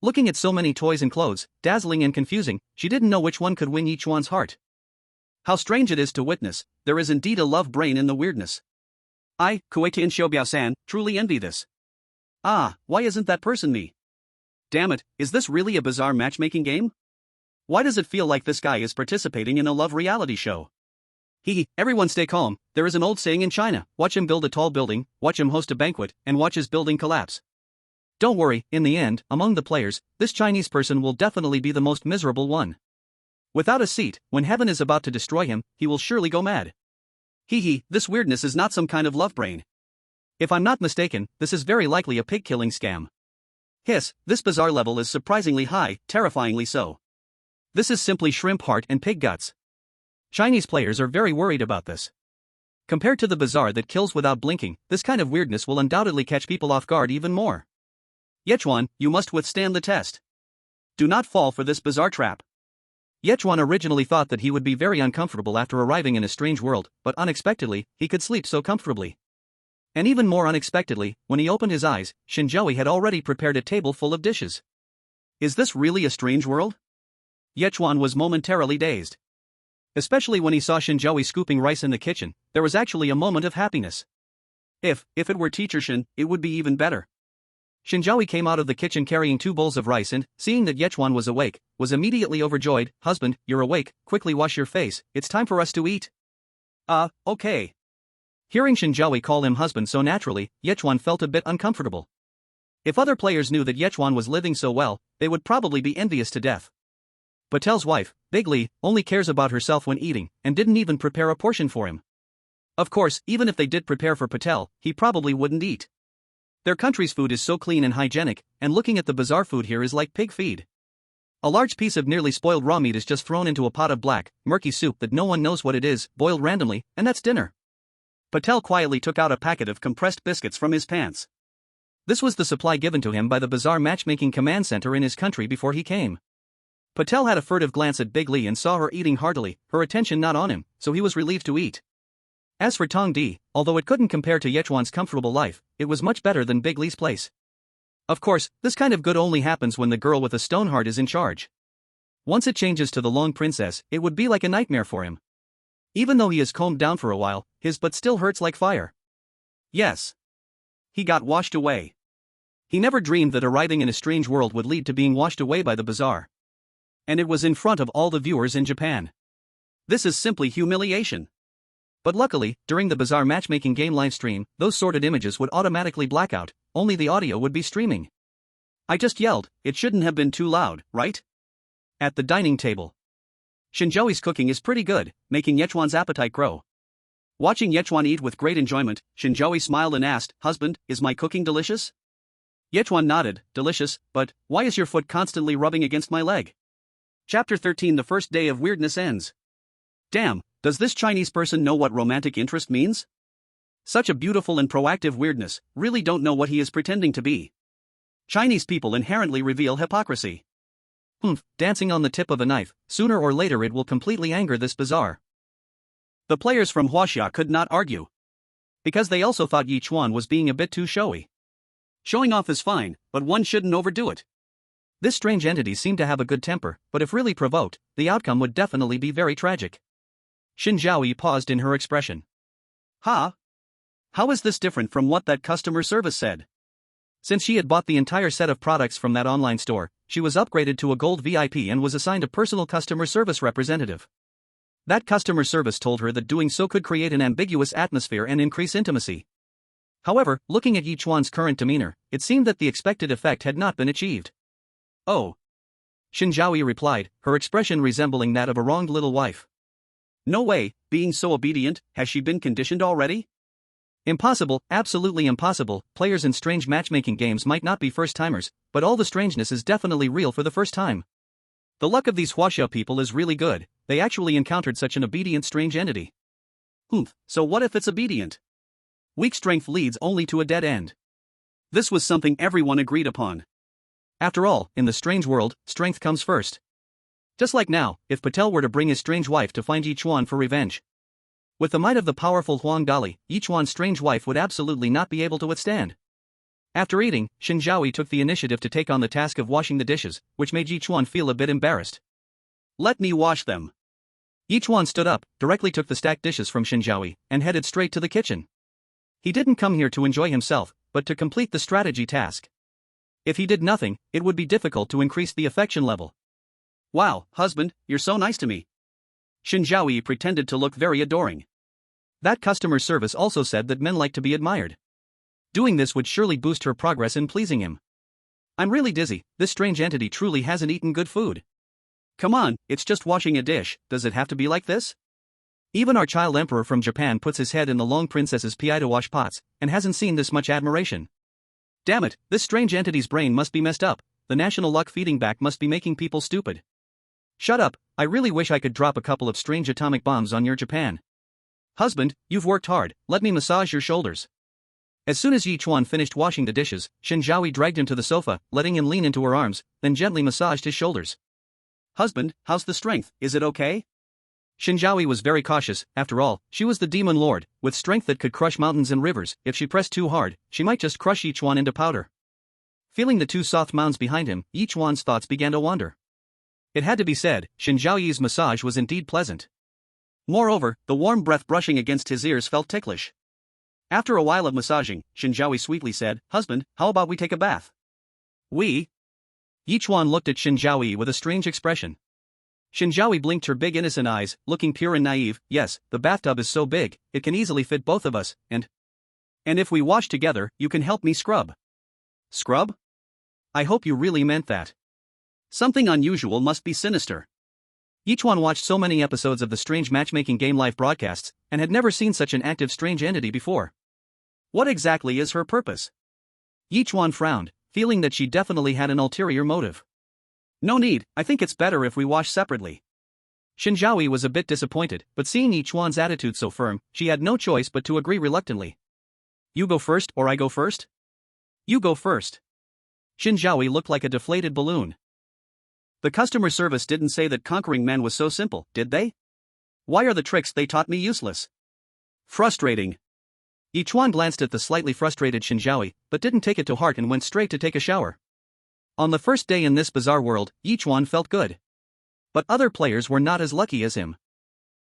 Looking at so many toys and clothes, dazzling and confusing, she didn't know which one could win Yichuan's heart. How strange it is to witness, there is indeed a love brain in the weirdness. I, Kuei-Tian Xiaobiao-san, truly envy this. Ah, why isn't that person me? Damn it, is this really a bizarre matchmaking game? Why does it feel like this guy is participating in a love reality show? Everyone stay calm, there is an old saying in China, watch him build a tall building, watch him host a banquet, and watch his building collapse. Don't worry, in the end, among the players, this Chinese person will definitely be the most miserable one. Without a seat, when heaven is about to destroy him, he will surely go mad. This weirdness is not some kind of love brain. If I'm not mistaken, this is very likely a pig-killing scam. This bizarre level is surprisingly high, terrifyingly so. This is simply shrimp heart and pig guts. Chinese players are very worried about this. Compared to the bizarre that kills without blinking, this kind of weirdness will undoubtedly catch people off guard even more. Ye Chuan, you must withstand the test. Do not fall for this bizarre trap. Ye Chuan originally thought that he would be very uncomfortable after arriving in a strange world, but unexpectedly, he could sleep so comfortably. And even more unexpectedly, when he opened his eyes, Shen Zhaoyi had already prepared a table full of dishes. Is this really a strange world? Ye Chuan was momentarily dazed. Especially when he saw Shen Zhaoyi scooping rice in the kitchen, there was actually a moment of happiness. If it were Teacher Shen, it would be even better. Shen Zhaoyi came out of the kitchen carrying 2 bowls of rice and, seeing that Ye Chuan was awake, was immediately overjoyed. "Husband, you're awake, quickly wash your face, it's time for us to eat." Okay. Hearing Shen Zhaoyi call him husband so naturally, Ye Chuan felt a bit uncomfortable. If other players knew that Ye Chuan was living so well, they would probably be envious to death. Patel's wife, Big Li, only cares about herself when eating, and didn't even prepare a portion for him. Of course, even if they did prepare for Patel, he probably wouldn't eat. Their country's food is so clean and hygienic, and looking at the bizarre food here is like pig feed. A large piece of nearly spoiled raw meat is just thrown into a pot of black, murky soup that no one knows what it is, boiled randomly, and that's dinner. Patel quietly took out a packet of compressed biscuits from his pants. This was the supply given to him by the bizarre matchmaking command center in his country before he came. Patel had a furtive glance at Big Li and saw her eating heartily, her attention not on him, so he was relieved to eat. As for Tong Di, although it couldn't compare to Ye Chuan's comfortable life, it was much better than Big Li's place. Of course, this kind of good only happens when the girl with a stone heart is in charge. Once it changes to the Long Princess, it would be like a nightmare for him. Even though he is calmed down for a while, his butt still hurts like fire. Yes. He got washed away. He never dreamed that arriving in a strange world would lead to being washed away by the bazaar. And it was in front of all the viewers in Japan. This is simply humiliation. But luckily, during the bizarre matchmaking game livestream, those sorted images would automatically black out, only the audio would be streaming. I just yelled, it shouldn't have been too loud, right? At the dining table. Shen Zhaoyi's cooking is pretty good, making Ye Chuan's appetite grow. Watching Ye Chuan eat with great enjoyment, Shen Zhaoyi smiled and asked, "Husband, is my cooking delicious?" Ye Chuan nodded, "Delicious, but why is your foot constantly rubbing against my leg?" Chapter 13. The first day of weirdness ends. Damn, does this Chinese person know what romantic interest means? Such a beautiful and proactive weirdness, really don't know what he is pretending to be. Chinese people inherently reveal hypocrisy. Dancing on the tip of a knife, sooner or later it will completely anger this bazaar. The players from Huaxia could not argue. Because they also thought Ye Chuan was being a bit too showy. Showing off is fine, but one shouldn't overdo it. This strange entity seemed to have a good temper, but if really provoked, the outcome would definitely be very tragic. Shen Zhaoyi paused in her expression. How is this different from what that customer service said? Since she had bought the entire set of products from that online store, she was upgraded to a gold VIP and was assigned a personal customer service representative. That customer service told her that doing so could create an ambiguous atmosphere and increase intimacy. However, looking at Ye Chuan's current demeanor, it seemed that the expected effect had not been achieved. Oh. Shen Zhaoyi replied, her expression resembling that of a wronged little wife. No way, being so obedient, has she been conditioned already? Impossible, absolutely impossible. Players in strange matchmaking games might not be first-timers, but all the strangeness is definitely real for the first time. The luck of these Huaxia people is really good, they actually encountered such an obedient strange entity. So what if it's obedient? Weak strength leads only to a dead end. This was something everyone agreed upon. After all, in the strange world, strength comes first. Just like now, if Patel were to bring his strange wife to find Ye Chuan for revenge. With the might of the powerful Huang Dali, Ye Chuan's strange wife would absolutely not be able to withstand. After eating, Shen Zhaoyi took the initiative to take on the task of washing the dishes, which made Ye Chuan feel a bit embarrassed. Let me wash them. Ye Chuan stood up, directly took the stacked dishes from Shen Zhaoyi, and headed straight to the kitchen. He didn't come here to enjoy himself, but to complete the strategy task. If he did nothing, it would be difficult to increase the affection level. Wow, husband, you're so nice to me. Shen Zhaoyi pretended to look very adoring. That customer service also said that men like to be admired. Doing this would surely boost her progress in pleasing him. I'm really dizzy, this strange entity truly hasn't eaten good food. Come on, it's just washing a dish, does it have to be like this? Even our child emperor from Japan puts his head in the Long Princess's pi to wash pots, and hasn't seen this much admiration. Damn it, this strange entity's brain must be messed up, the national luck feeding back must be making people stupid. Shut up, I really wish I could drop a couple of strange atomic bombs on your Japan. Husband, you've worked hard, let me massage your shoulders. As soon as Ye Chuan finished washing the dishes, Shen Zhaoyi dragged him to the sofa, letting him lean into her arms, then gently massaged his shoulders. Husband, how's the strength, is it okay? Shen Zhaoyi was very cautious, after all, she was the demon lord, with strength that could crush mountains and rivers. If she pressed too hard, she might just crush Ye Chuan into powder. Feeling the two soft mounds behind him, Ye Chuan's thoughts began to wander. It had to be said, Shen Zhaoyi's massage was indeed pleasant. Moreover, the warm breath brushing against his ears felt ticklish. After a while of massaging, Shen Zhaoyi sweetly said, "Husband, how about we take a bath?" "We?" Yichuan looked at Shen Zhaoyi with a strange expression. Shen Zhaoyi blinked her big innocent eyes, looking pure and naive. "Yes, the bathtub is so big, it can easily fit both of us, and if we wash together, you can help me scrub." "Scrub? I hope you really meant that. Something unusual must be sinister." Yichuan watched so many episodes of the strange matchmaking game live broadcasts, and had never seen such an active strange entity before. What exactly is her purpose? Yichuan frowned, feeling that she definitely had an ulterior motive. "No need, I think it's better if we wash separately." Shen Zhaoyi was a bit disappointed, but seeing Yichuan's attitude so firm, she had no choice but to agree reluctantly. "You go first or I go first?" "You go first." Shen Zhaoyi looked like a deflated balloon. The customer service didn't say that conquering men was so simple, did they? Why are the tricks they taught me useless? Frustrating. Yichuan glanced at the slightly frustrated Shen Zhaoyi, but didn't take it to heart and went straight to take a shower. On the first day in this bizarre world, Yichuan felt good. But other players were not as lucky as him.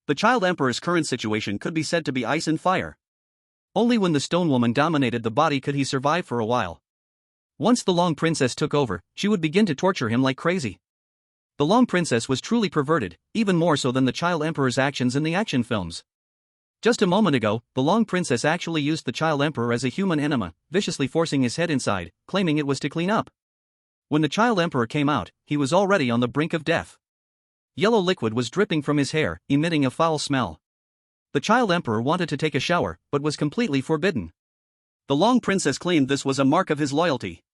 The child emperor's current situation could be said to be ice and fire. Only when the stone woman dominated the body could he survive for a while. Once the Long Princess took over, she would begin to torture him like crazy. The Long Princess was truly perverted, even more so than the child emperor's actions in the action films. Just a moment ago, the Long Princess actually used the child emperor as a human enema, viciously forcing his head inside, claiming it was to clean up. When the child emperor came out, he was already on the brink of death. Yellow liquid was dripping from his hair, emitting a foul smell. The child emperor wanted to take a shower, but was completely forbidden. The Long Princess claimed this was a mark of his loyalty.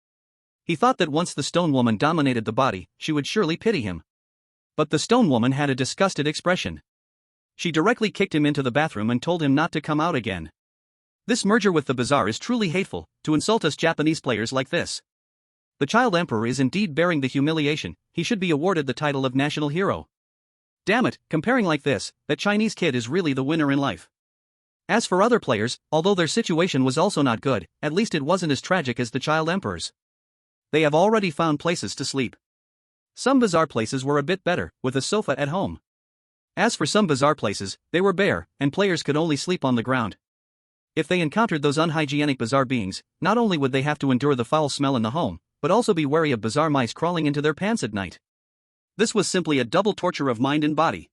He thought that once the stone woman dominated the body, she would surely pity him. But the stone woman had a disgusted expression. She directly kicked him into the bathroom and told him not to come out again. This merger with the bazaar is truly hateful, to insult us Japanese players like this. The child emperor is indeed bearing the humiliation, he should be awarded the title of national hero. Damn it, comparing like this, that Chinese kid is really the winner in life. As for other players, although their situation was also not good, at least it wasn't as tragic as the child emperor's. They have already found places to sleep. Some bizarre places were a bit better, with a sofa at home. As for some bizarre places, they were bare, and players could only sleep on the ground. If they encountered those unhygienic bizarre beings, not only would they have to endure the foul smell in the home, but also be wary of bizarre mice crawling into their pants at night. This was simply a double torture of mind and body.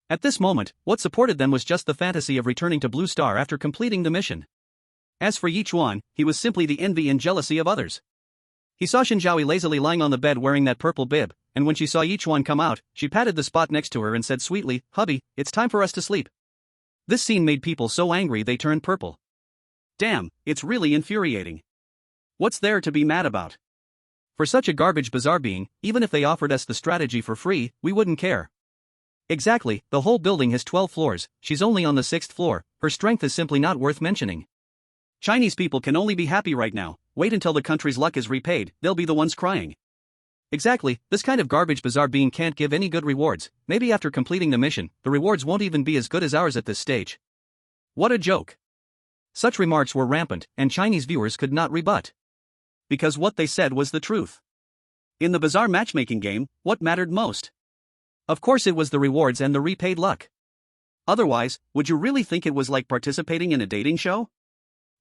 At this moment, what supported them was just the fantasy of returning to Blue Star after completing the mission. As for Ye Chuan, he was simply the envy and jealousy of others. He saw Shen Zhaoyi lazily lying on the bed wearing that purple bib, and when she saw Yichuan come out, she patted the spot next to her and said sweetly, "Hubby, it's time for us to sleep." This scene made people so angry they turned purple. Damn, it's really infuriating. What's there to be mad about? For such a garbage bizarre being, even if they offered us the strategy for free, we wouldn't care. Exactly, the whole building has 12 floors, she's only on the 6th floor, her strength is simply not worth mentioning. Chinese people can only be happy right now, wait until the country's luck is repaid, they'll be the ones crying. Exactly, this kind of garbage bizarre being can't give any good rewards, maybe after completing the mission, the rewards won't even be as good as ours at this stage. What a joke. Such remarks were rampant, and Chinese viewers could not rebut. Because what they said was the truth. In the bizarre matchmaking game, what mattered most? Of course it was the rewards and the repaid luck. Otherwise, would you really think it was like participating in a dating show?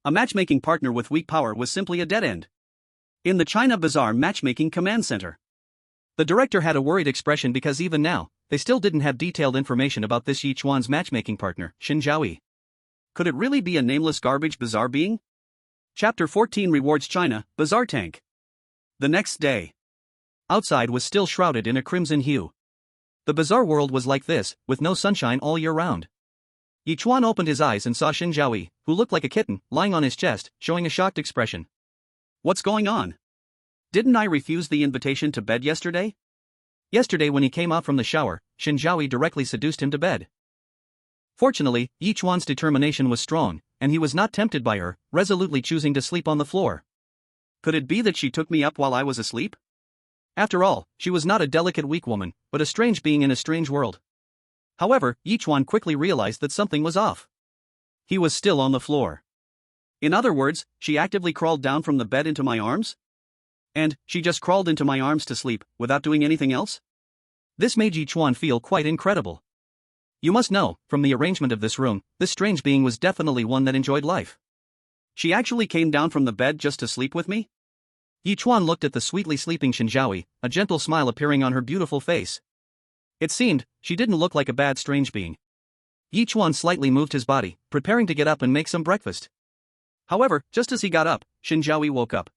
A matchmaking partner with weak power was simply a dead end. In the China Bazaar Matchmaking Command Center, the director had a worried expression because even now, they still didn't have detailed information about this Ye Chuan's matchmaking partner, Shen Zhaoyi. Could it really be a nameless garbage bizarre being? Chapter 14 Rewards China, Bazaar Tank. The next day. Outside was still shrouded in a crimson hue. The bizarre world was like this, with no sunshine all year round. Yichuan opened his eyes and saw Shen Zhaoyi, who looked like a kitten, lying on his chest, showing a shocked expression. What's going on? Didn't I refuse the invitation to bed yesterday? Yesterday when he came out from the shower, Shen Zhaoyi directly seduced him to bed. Fortunately, Yichuan's determination was strong, and he was not tempted by her, resolutely choosing to sleep on the floor. Could it be that she took me up while I was asleep? After all, she was not a delicate weak woman, but a strange being in a strange world. However, Yichuan quickly realized that something was off. He was still on the floor. In other words, she actively crawled down from the bed into my arms? And, she just crawled into my arms to sleep, without doing anything else? This made Yichuan feel quite incredible. You must know, from the arrangement of this room, this strange being was definitely one that enjoyed life. She actually came down from the bed just to sleep with me? Ye Chuan looked at the sweetly sleeping Shen Zhaoyi, a gentle smile appearing on her beautiful face. It seemed, she didn't look like a bad strange being. Ye Chuan slightly moved his body, preparing to get up and make some breakfast. However, just as he got up, Shen Zhaoyi woke up.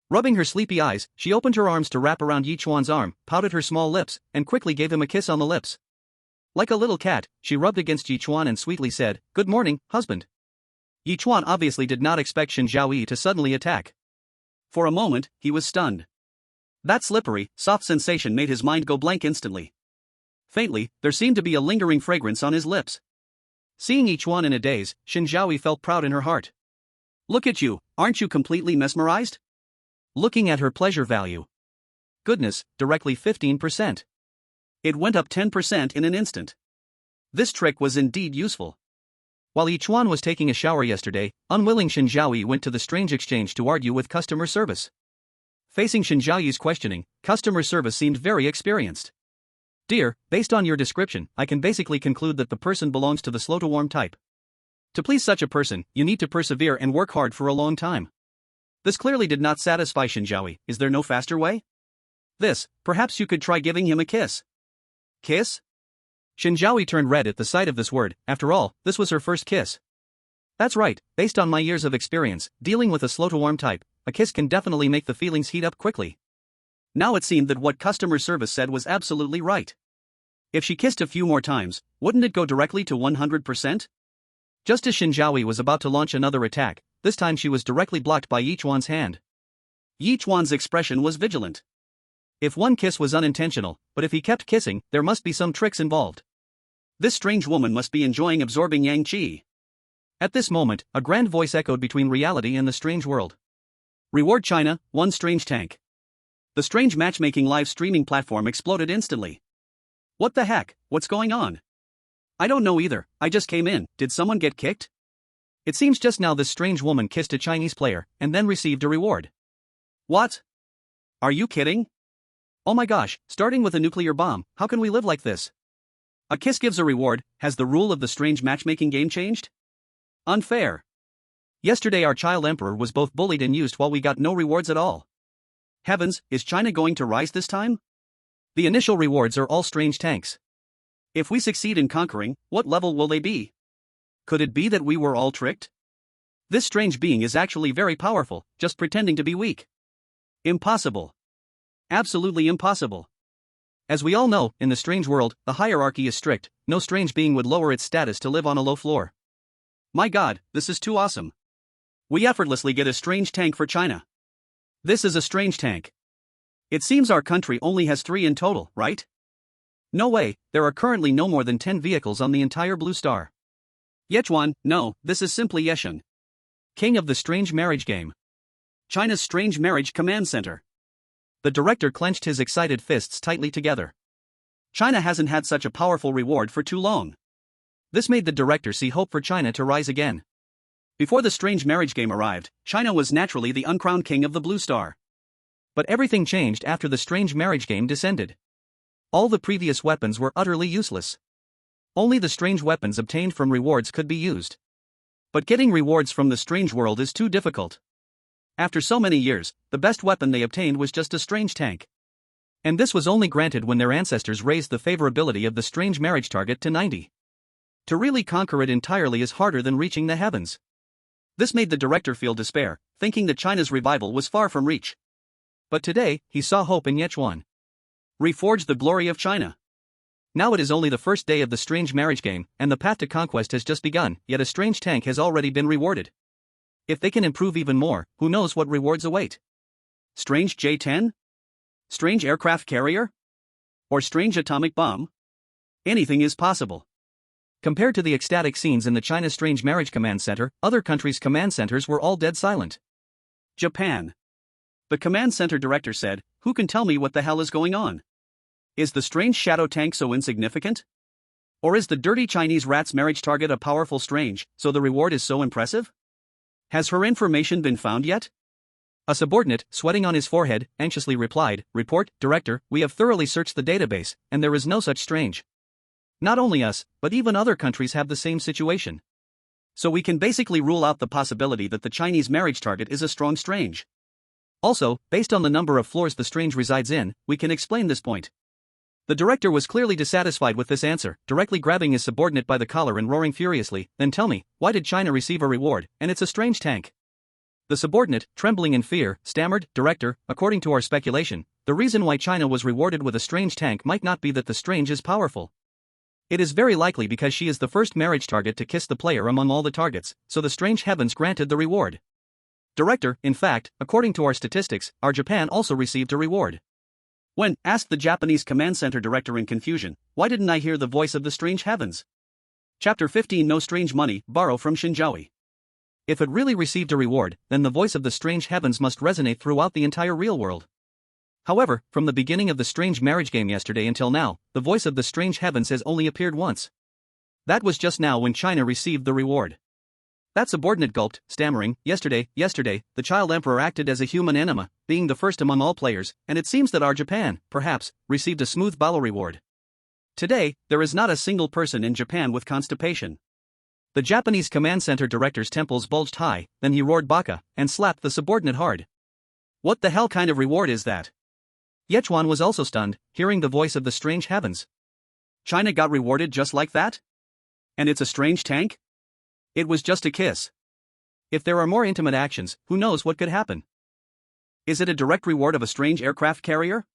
Rubbing her sleepy eyes, she opened her arms to wrap around Ye Chuan's arm, pouted her small lips, and quickly gave him a kiss on the lips. Like a little cat, she rubbed against Ye Chuan and sweetly said, "Good morning, husband." Ye Chuan obviously did not expect Shen Zhaoyi to suddenly attack. For a moment, he was stunned. That slippery, soft sensation made his mind go blank instantly. Faintly, there seemed to be a lingering fragrance on his lips. Seeing Ye Chuan in a daze, Shen Zhaoyi felt proud in her heart. "Look at you, aren't you completely mesmerized?" Looking at her pleasure value. Goodness, directly 15%. It went up 10% in an instant. This trick was indeed useful. While Ye Chuan was taking a shower yesterday, unwilling Shen Zhaoyi went to the strange exchange to argue with customer service. Facing Shen Zhaoyi's questioning, customer service seemed very experienced. "Dear, based on your description, I can basically conclude that the person belongs to the slow-to-warm type. To please such a person, you need to persevere and work hard for a long time." This clearly did not satisfy Shen Zhaoyi. "Is there no faster way?" Perhaps you could try giving him a kiss." "Kiss?" Shen Zhaoyi turned red at the sight of this word. After all, this was her first kiss. "That's right, based on my years of experience, dealing with a slow-to-warm type, a kiss can definitely make the feelings heat up quickly." Now it seemed that what customer service said was absolutely right. If she kissed a few more times, wouldn't it go directly to 100%? Just as Shen Zhaoyi was about to launch another attack, this time she was directly blocked by Ye Chuan's hand. Ye Chuan's expression was vigilant. If one kiss was unintentional, but if he kept kissing, there must be some tricks involved. This strange woman must be enjoying absorbing yang qi. At this moment, a grand voice echoed between reality and the strange world. "Reward China, one strange tank." The strange matchmaking live streaming platform exploded instantly. "What the heck, what's going on?" "I don't know either, I just came in, did someone get kicked?" It seems just now this strange woman kissed a Chinese player, and then received a reward. What? Are you kidding? Oh my gosh, starting with a nuclear bomb, how can we live like this? A kiss gives a reward. Has the rule of the strange matchmaking game changed? Unfair. Yesterday our child emperor was both bullied and used while we got no rewards at all. Heavens, is China going to rise this time? The initial rewards are all strange tanks. If we succeed in conquering, what level will they be? Could it be that we were all tricked? This strange being is actually very powerful, just pretending to be weak. Impossible. Absolutely impossible. As we all know, in the strange world, the hierarchy is strict. No strange being would lower its status to live on a low floor. My god, this is too awesome. We effortlessly get a strange tank for China. This is a strange tank. It seems our country only has 3 in total, right? No way, there are currently no more than 10 vehicles on the entire Blue Star. Ye Chuan, no, this is simply Ye Chuan, king of the strange marriage game. China's strange marriage command center. The director clenched his excited fists tightly together. China hasn't had such a powerful reward for too long. This made the director see hope for China to rise again. Before the strange marriage game arrived, China was naturally the uncrowned king of the Blue Star. But everything changed after the strange marriage game descended. All the previous weapons were utterly useless. Only the strange weapons obtained from rewards could be used. But getting rewards from the strange world is too difficult. After so many years, the best weapon they obtained was just a strange tank. And this was only granted when their ancestors raised the favorability of the strange marriage target to 90. To really conquer it entirely is harder than reaching the heavens. This made the director feel despair, thinking that China's revival was far from reach. But today, he saw hope in Ye Chuan. Reforge the glory of China. Now it is only the first day of the strange marriage game, and the path to conquest has just begun, yet a strange tank has already been rewarded. If they can improve even more, who knows what rewards await? Strange J-10? Strange aircraft carrier? Or strange atomic bomb? Anything is possible. Compared to the ecstatic scenes in the China Strange Marriage Command Center, other countries' command centers were all dead silent. Japan. The command center director said, "Who can tell me what the hell is going on? Is the strange shadow tank so insignificant? Or is the dirty Chinese rat's marriage target a powerful strange, so the reward is so impressive? Has her information been found yet?" A subordinate, sweating on his forehead, anxiously replied, "Report, Director, we have thoroughly searched the database, and there is no such strange." Not only us, but even other countries have the same situation. So we can basically rule out the possibility that the Chinese marriage target is a strong strange. Also, based on the number of floors the strange resides in, we can explain this point. The director was clearly dissatisfied with this answer, directly grabbing his subordinate by the collar and roaring furiously, "Then tell me, why did China receive a reward, and it's a strange tank?" The subordinate, trembling in fear, stammered, "Director, according to our speculation, the reason why China was rewarded with a strange tank might not be that the strange is powerful. It is very likely because she is the first marriage target to kiss the player among all the targets, so the strange heavens granted the reward. Director, in fact, according to our statistics, our Japan also received a reward." When asked the Japanese command center director in confusion, "Why didn't I hear the voice of the strange heavens?" Chapter 15 No strange money, borrow from Shen Zhaoyi. If it really received a reward, then the voice of the strange heavens must resonate throughout the entire real world. However, from the beginning of the strange marriage game yesterday until now, the voice of the strange heavens has only appeared once. That was just now when China received the reward. That subordinate gulped, stammering, Yesterday, the child emperor acted as a human enema, being the first among all players, and it seems that our Japan, perhaps, received a smooth balo reward. Today, there is not a single person in Japan with constipation." The Japanese command center director's temples bulged high, then he roared baka, and slapped the subordinate hard. "What the hell kind of reward is that?" Ye Chuan was also stunned, hearing the voice of the strange heavens. China got rewarded just like that? And it's a strange tank? It was just a kiss. If there are more intimate actions, who knows what could happen? Is it a direct reward of a strange aircraft carrier?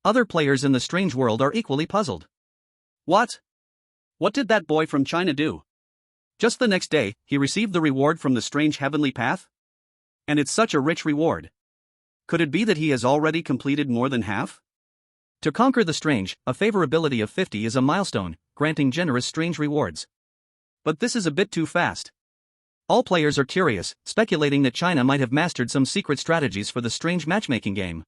Other players in the strange world are equally puzzled. What? What did that boy from China do? Just the next day, he received the reward from the strange heavenly path? And it's such a rich reward. Could it be that he has already completed more than half? To conquer the strange, a favorability of 50 is a milestone, granting generous strange rewards. But this is a bit too fast. All players are curious, speculating that China might have mastered some secret strategies for the strange matchmaking game.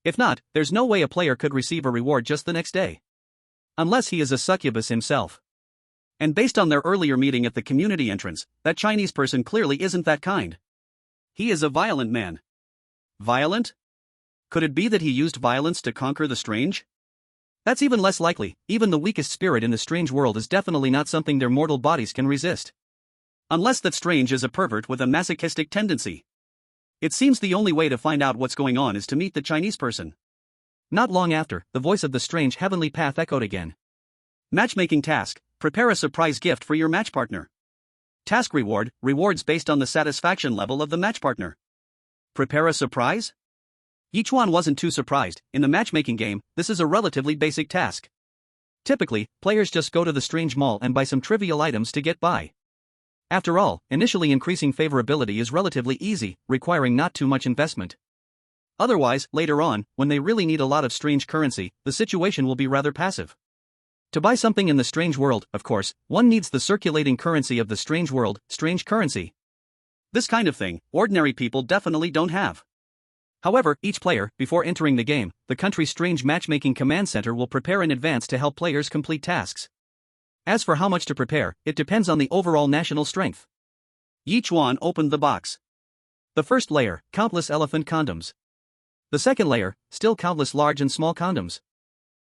If not, there's no way a player could receive a reward just the next day. Unless he is a succubus himself. And based on their earlier meeting at the community entrance, that Chinese person clearly isn't that kind. He is a violent man. Violent? Could it be that he used violence to conquer the strange? That's even less likely. Even the weakest spirit in the strange world is definitely not something their mortal bodies can resist. Unless that strange is a pervert with a masochistic tendency. It seems the only way to find out what's going on is to meet the Chinese person. Not long after, the voice of the strange heavenly path echoed again. Matchmaking task, prepare a surprise gift for your match partner. Task reward, rewards based on the satisfaction level of the match partner. Prepare a surprise? Yichuan wasn't too surprised. In the matchmaking game, this is a relatively basic task. Typically, players just go to the strange mall and buy some trivial items to get by. After all, initially increasing favorability is relatively easy, requiring not too much investment. Otherwise, later on, when they really need a lot of strange currency, the situation will be rather passive. To buy something in the strange world, of course, one needs the circulating currency of the strange world, strange currency. This kind of thing, ordinary people definitely don't have. However, each player, before entering the game, the country's strange matchmaking command center will prepare in advance to help players complete tasks. As for how much to prepare, it depends on the overall national strength. Yichuan opened the box. The first layer, countless elephant condoms. The second layer, still countless large and small condoms.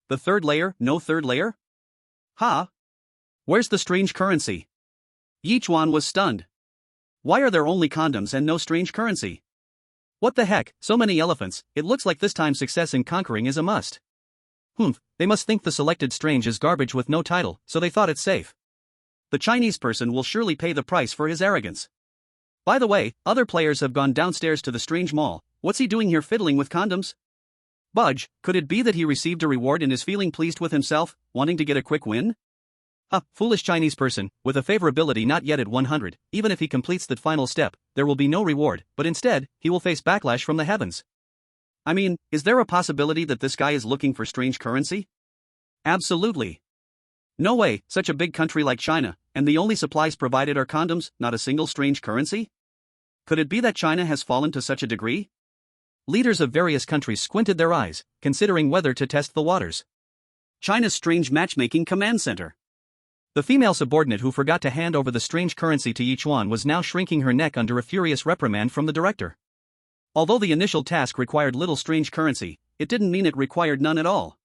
The third layer, no third layer? Ha! Where's the strange currency? Yichuan was stunned. Why are there only condoms and no strange currency? What the heck, so many elephants, it looks like this time success in conquering is a must. They must think the selected strange is garbage with no title, so they thought it safe. The Chinese person will surely pay the price for his arrogance. By the way, other players have gone downstairs to the strange mall. What's he doing here fiddling with condoms? Budge, could it be that he received a reward and is feeling pleased with himself, wanting to get a quick win? Foolish Chinese person, with a favorability not yet at 100, even if he completes that final step, there will be no reward, but instead, he will face backlash from the heavens. I mean, is there a possibility that this guy is looking for strange currency? Absolutely. No way, such a big country like China, and the only supplies provided are condoms, not a single strange currency? Could it be that China has fallen to such a degree? Leaders of various countries squinted their eyes, considering whether to test the waters. China's strange matchmaking command center. The female subordinate who forgot to hand over the strange currency to Ye Chuan was now shrinking her neck under a furious reprimand from the director. Although the initial task required little strange currency, it didn't mean it required none at all.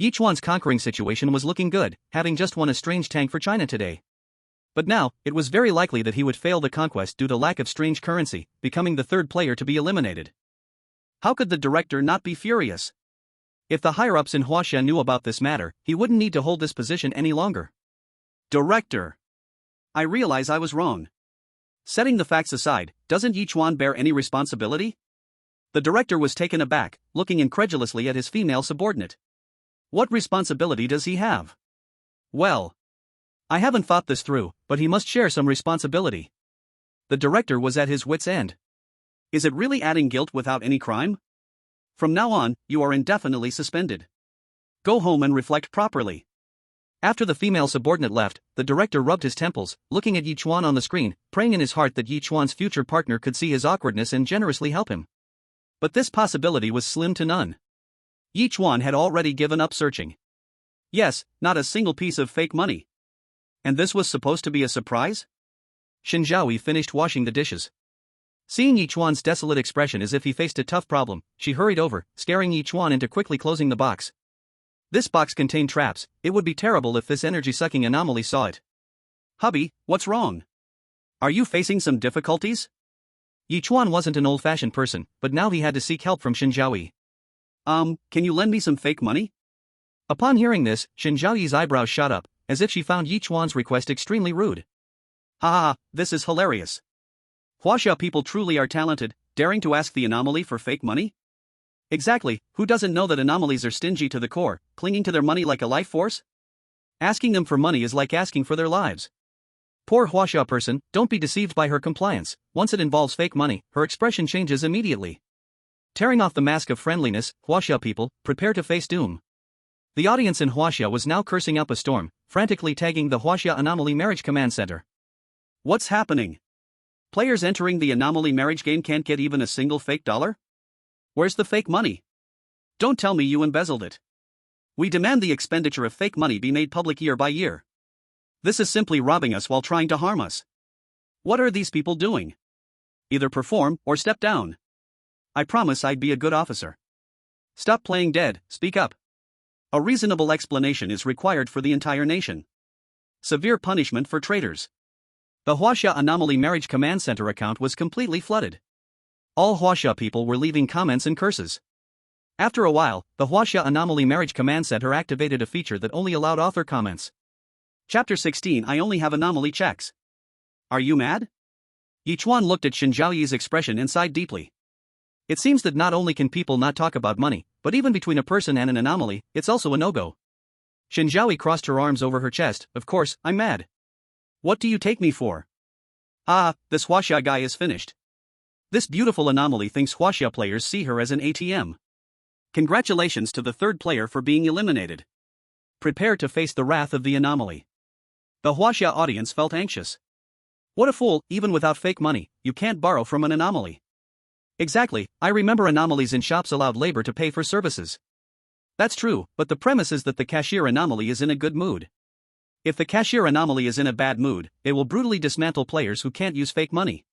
Yichuan's conquering situation was looking good, having just won a strange tank for China today. But now, it was very likely that he would fail the conquest due to lack of strange currency, becoming the third player to be eliminated. How could the director not be furious? If the higher-ups in Huaxia knew about this matter, he wouldn't need to hold this position any longer. Director. I realize I was wrong. Setting the facts aside, doesn't Ye Chuan bear any responsibility? The director was taken aback, looking incredulously at his female subordinate. What responsibility does he have? Well, I haven't thought this through, but he must share some responsibility. The director was at his wit's end. Is it really adding guilt without any crime? From now on, you are indefinitely suspended. Go home and reflect properly. After the female subordinate left, the director rubbed his temples, looking at Ye Chuan on the screen, praying in his heart that Ye Chuan's future partner could see his awkwardness and generously help him. But this possibility was slim to none. Ye Chuan had already given up searching. Yes, not a single piece of fake money. And this was supposed to be a surprise? Shen Zhaoyi finished washing the dishes. Seeing Ye Chuan's desolate expression as if he faced a tough problem, she hurried over, scaring Ye Chuan into quickly closing the box. This box contained traps. It would be terrible if this energy-sucking anomaly saw it. Hubby, what's wrong? Are you facing some difficulties? Ye Chuan wasn't an old-fashioned person, but now he had to seek help from Shen Zhaoyi. Can you lend me some fake money? Upon hearing this, Shen Zhaoyi's eyebrows shot up, as if she found Ye Chuan's request extremely rude. Ha, this is hilarious. Huaxia people truly are talented, daring to ask the anomaly for fake money? Exactly, who doesn't know that anomalies are stingy to the core, clinging to their money like a life force? Asking them for money is like asking for their lives. Poor Huaxia person, don't be deceived by her compliance. Once it involves fake money, her expression changes immediately. Tearing off the mask of friendliness, Huaxia people, prepare to face doom. The audience in Huaxia was now cursing up a storm, frantically tagging the Huaxia Anomaly Marriage Command Center. What's happening? Players entering the Anomaly Marriage game can't get even a single fake dollar? Where's the fake money? Don't tell me you embezzled it. We demand the expenditure of fake money be made public year by year. This is simply robbing us while trying to harm us. What are these people doing? Either perform or step down. I promise I'd be a good officer. Stop playing dead, speak up. A reasonable explanation is required for the entire nation. Severe punishment for traitors. The Huaxia Anomaly Marriage Command Center account was completely flooded. All Huaxia people were leaving comments and curses. After a while, the Huaxia Anomaly Marriage Command Center activated a feature that only allowed author comments. Chapter 16 I only have anomaly checks. Are you mad? Ye Chuan looked at Shen Zhaoyi's expression and sighed deeply. It seems that not only can people not talk about money, but even between a person and an anomaly, it's also a no-go. Shen Zhaoyi crossed her arms over her chest. Of course, I'm mad. What do you take me for? This Huaxia guy is finished. This beautiful anomaly thinks Huaxia players see her as an ATM. Congratulations to the third player for being eliminated. Prepare to face the wrath of the anomaly. The Huaxia audience felt anxious. What a fool, even without fake money, you can't borrow from an anomaly. Exactly, I remember anomalies in shops allowed labor to pay for services. That's true, but the premise is that the cashier anomaly is in a good mood. If the cashier anomaly is in a bad mood, it will brutally dismantle players who can't use fake money.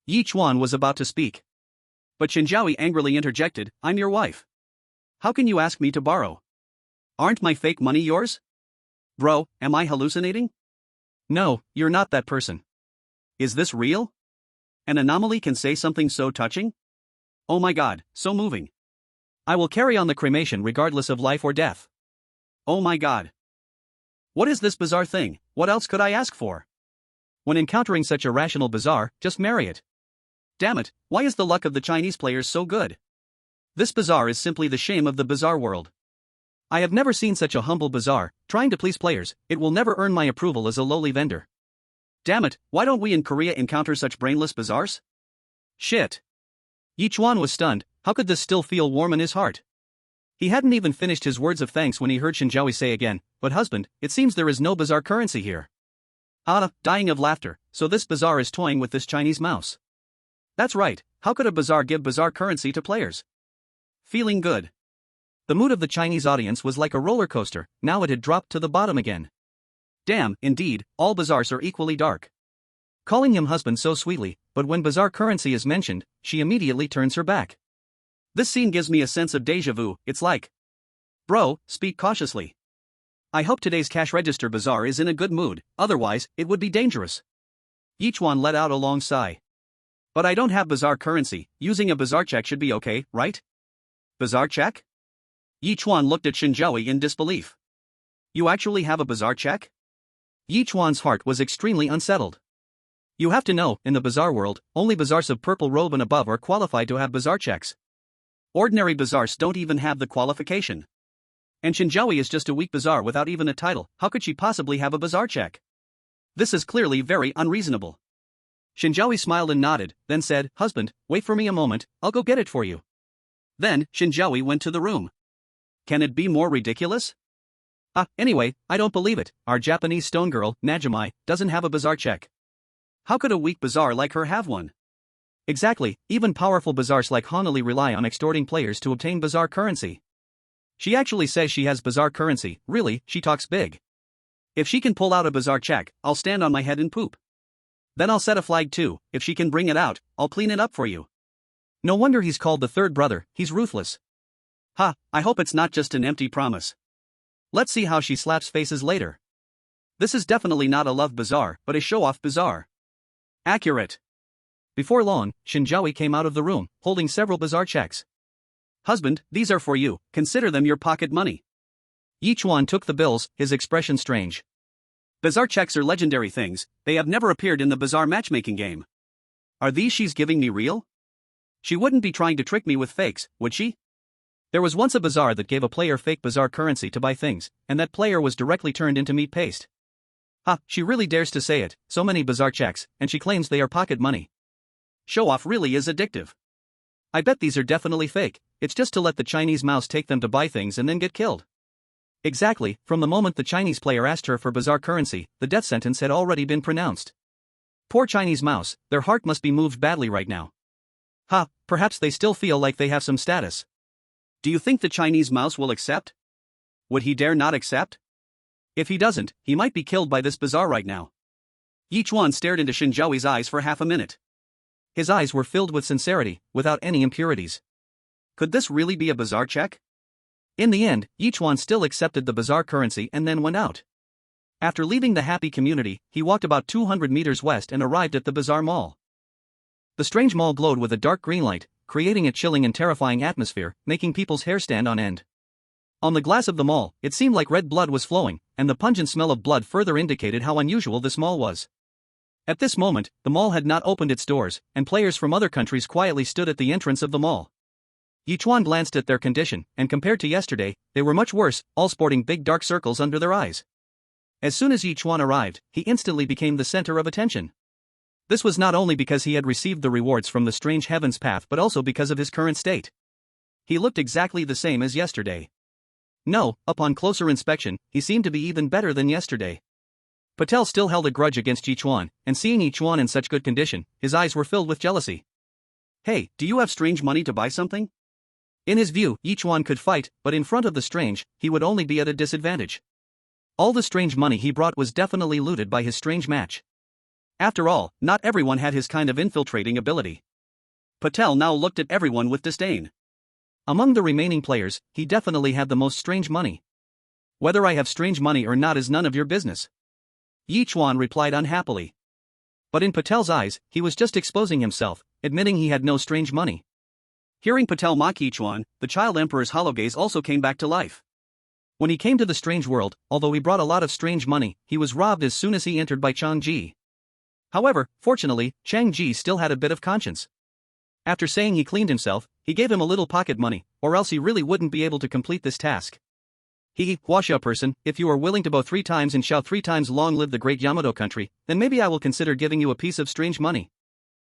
Ye Chuan was about to speak. But Shen Zhaoyi angrily interjected, I'm your wife. How can you ask me to borrow? Aren't my fake money yours? Bro, am I hallucinating? No, you're not that person. Is this real? An anomaly can say something so touching? Oh my god, so moving. I will carry on the cremation regardless of life or death. Oh my god. What is this bizarre thing? What else could I ask for? When encountering such irrational bizarre, just marry it. Damn it, why is the luck of the Chinese players so good? This bazaar is simply the shame of the bizarre world. I have never seen such a humble bazaar, trying to please players, it will never earn my approval as a lowly vendor. Damn it, why don't we in Korea encounter such brainless bazaars? Shit. Ye Chuan was stunned, how could this still feel warm in his heart? He hadn't even finished his words of thanks when he heard Shen Zhaoyi say again, but husband, it seems there is no bizarre currency here. Dying of laughter, so this bazaar is toying with this Chinese mouse. That's right, how could a bazaar give bizarre currency to players? Feeling good. The mood of the Chinese audience was like a roller coaster, now it had dropped to the bottom again. Damn, indeed, all bazaars are equally dark. Calling him husband so sweetly, but when bizarre currency is mentioned, she immediately turns her back. This scene gives me a sense of déjà vu, it's like Bro, speak cautiously. I hope today's cash register bazaar is in a good mood, otherwise, it would be dangerous. Yichuan let out a long sigh. But I don't have bazaar currency, using a bazaar check should be okay, right? Bazaar check? Yichuan looked at Shen Zhaoyi in disbelief. You actually have a bazaar check? Yichuan's heart was extremely unsettled. You have to know, in the bazaar world, only bazaars of purple robe and above are qualified to have bazaar checks. Ordinary bazaars don't even have the qualification. And Shen Zhaoyi is just a weak bazaar without even a title, how could she possibly have a bazaar check? This is clearly very unreasonable. Shen Zhaoyi smiled and nodded, then said, Husband, wait for me a moment, I'll go get it for you. Then, Shen Zhaoyi went to the room. Can it be more ridiculous? Anyway, I don't believe it, our Japanese stone girl, Najimai, doesn't have a bazaar check. How could a weak bazaar like her have one? Exactly, even powerful bazaars like honorary rely on extorting players to obtain bazaar currency. She actually says she has bazaar currency, really, she talks big. If she can pull out a bazaar check, I'll stand on my head and poop. Then I'll set a flag too, if she can bring it out, I'll clean it up for you. No wonder he's called the third brother, he's ruthless. I hope it's not just an empty promise. Let's see how she slaps faces later. This is definitely not a love bazaar, but a show-off bazaar. Accurate. Before long, Shen Zhaoyi came out of the room, holding several bazaar checks. Husband, these are for you, consider them your pocket money. Yichuan took the bills, his expression strange. Bazaar checks are legendary things, they have never appeared in the bazaar matchmaking game. Are these she's giving me real? She wouldn't be trying to trick me with fakes, would she? There was once a bazaar that gave a player fake bazaar currency to buy things, and that player was directly turned into meat paste. She really dares to say it, so many bazaar checks, and she claims they are pocket money. Show-off really is addictive. I bet these are definitely fake, it's just to let the Chinese mouse take them to buy things and then get killed. Exactly, from the moment the Chinese player asked her for bazaar currency, the death sentence had already been pronounced. Poor Chinese mouse, their heart must be moved badly right now. Perhaps they still feel like they have some status. Do you think the Chinese mouse will accept? Would he dare not accept? If he doesn't, he might be killed by this bazaar right now. Yichuan stared into Shen Zhaoyi's eyes for half a minute. His eyes were filled with sincerity, without any impurities. Could this really be a bazaar check? In the end, Yichuan still accepted the bazaar currency and then went out. After leaving the happy community, he walked about 200 meters west and arrived at the bazaar mall. The strange mall glowed with a dark green light, creating a chilling and terrifying atmosphere, making people's hair stand on end. On the glass of the mall, it seemed like red blood was flowing, and the pungent smell of blood further indicated how unusual this mall was. At this moment, the mall had not opened its doors, and players from other countries quietly stood at the entrance of the mall. Yichuan glanced at their condition, and compared to yesterday, they were much worse, all sporting big dark circles under their eyes. As soon as Yichuan arrived, he instantly became the center of attention. This was not only because he had received the rewards from the strange heavens path but also because of his current state. He looked exactly the same as yesterday. No, upon closer inspection, he seemed to be even better than yesterday. Patel still held a grudge against Yichuan, and seeing Yichuan in such good condition, his eyes were filled with jealousy. Hey, do you have strange money to buy something? In his view, Yichuan could fight, but in front of the strange, he would only be at a disadvantage. All the strange money he brought was definitely looted by his strange match. After all, not everyone had his kind of infiltrating ability. Patel now looked at everyone with disdain. Among the remaining players, he definitely had the most strange money. Whether I have strange money or not is none of your business. Yichuan replied unhappily. But in Patel's eyes, he was just exposing himself, admitting he had no strange money. Hearing Patel mock Yichuan, the child emperor's hollow gaze also came back to life. When he came to the strange world, although he brought a lot of strange money, he was robbed as soon as he entered by Chang Ji. However, fortunately, Chang Ji still had a bit of conscience. After saying he cleaned himself, he gave him a little pocket money, or else he really wouldn't be able to complete this task. Huaxia person, if you are willing to bow 3 times and shout 3 times long live the great Yamato country, then maybe I will consider giving you a piece of strange money.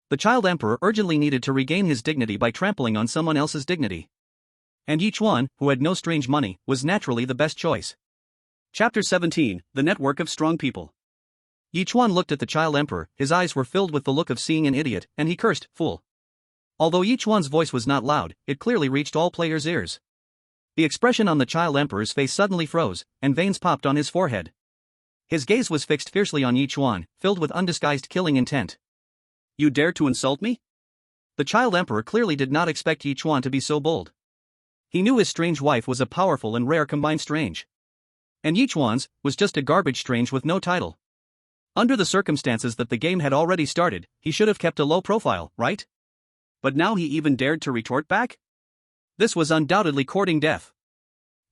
The child emperor urgently needed to regain his dignity by trampling on someone else's dignity. And Yichuan, who had no strange money, was naturally the best choice. Chapter 17, The Network of Strong People. Yichuan looked at the child emperor, his eyes were filled with the look of seeing an idiot, and he cursed, fool. Although Yichuan's voice was not loud, it clearly reached all players' ears. The expression on the child emperor's face suddenly froze, and veins popped on his forehead. His gaze was fixed fiercely on Yichuan, filled with undisguised killing intent. You dare to insult me? The child emperor clearly did not expect Yichuan to be so bold. He knew his strange wife was a powerful and rare combined strange. And Yichuan's was just a garbage strange with no title. Under the circumstances that the game had already started, he should have kept a low profile, right? But now he even dared to retort back? This was undoubtedly courting death.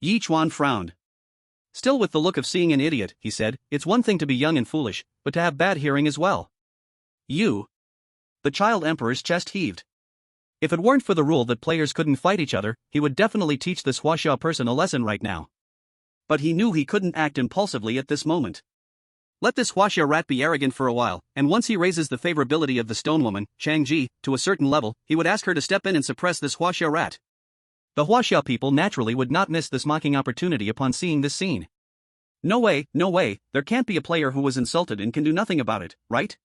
Ye Chuan frowned. Still with the look of seeing an idiot, he said, "It's one thing to be young and foolish, but to have bad hearing as well." You. The child emperor's chest heaved. If it weren't for the rule that players couldn't fight each other, he would definitely teach this Huaxia person a lesson right now. But he knew he couldn't act impulsively at this moment. Let this Huaxia rat be arrogant for a while, and once he raises the favorability of the stone woman, Shangji, to a certain level, he would ask her to step in and suppress this Huaxia rat. The Huaxia people naturally would not miss this mocking opportunity upon seeing this scene. No way, there can't be a player who was insulted and can do nothing about it, right?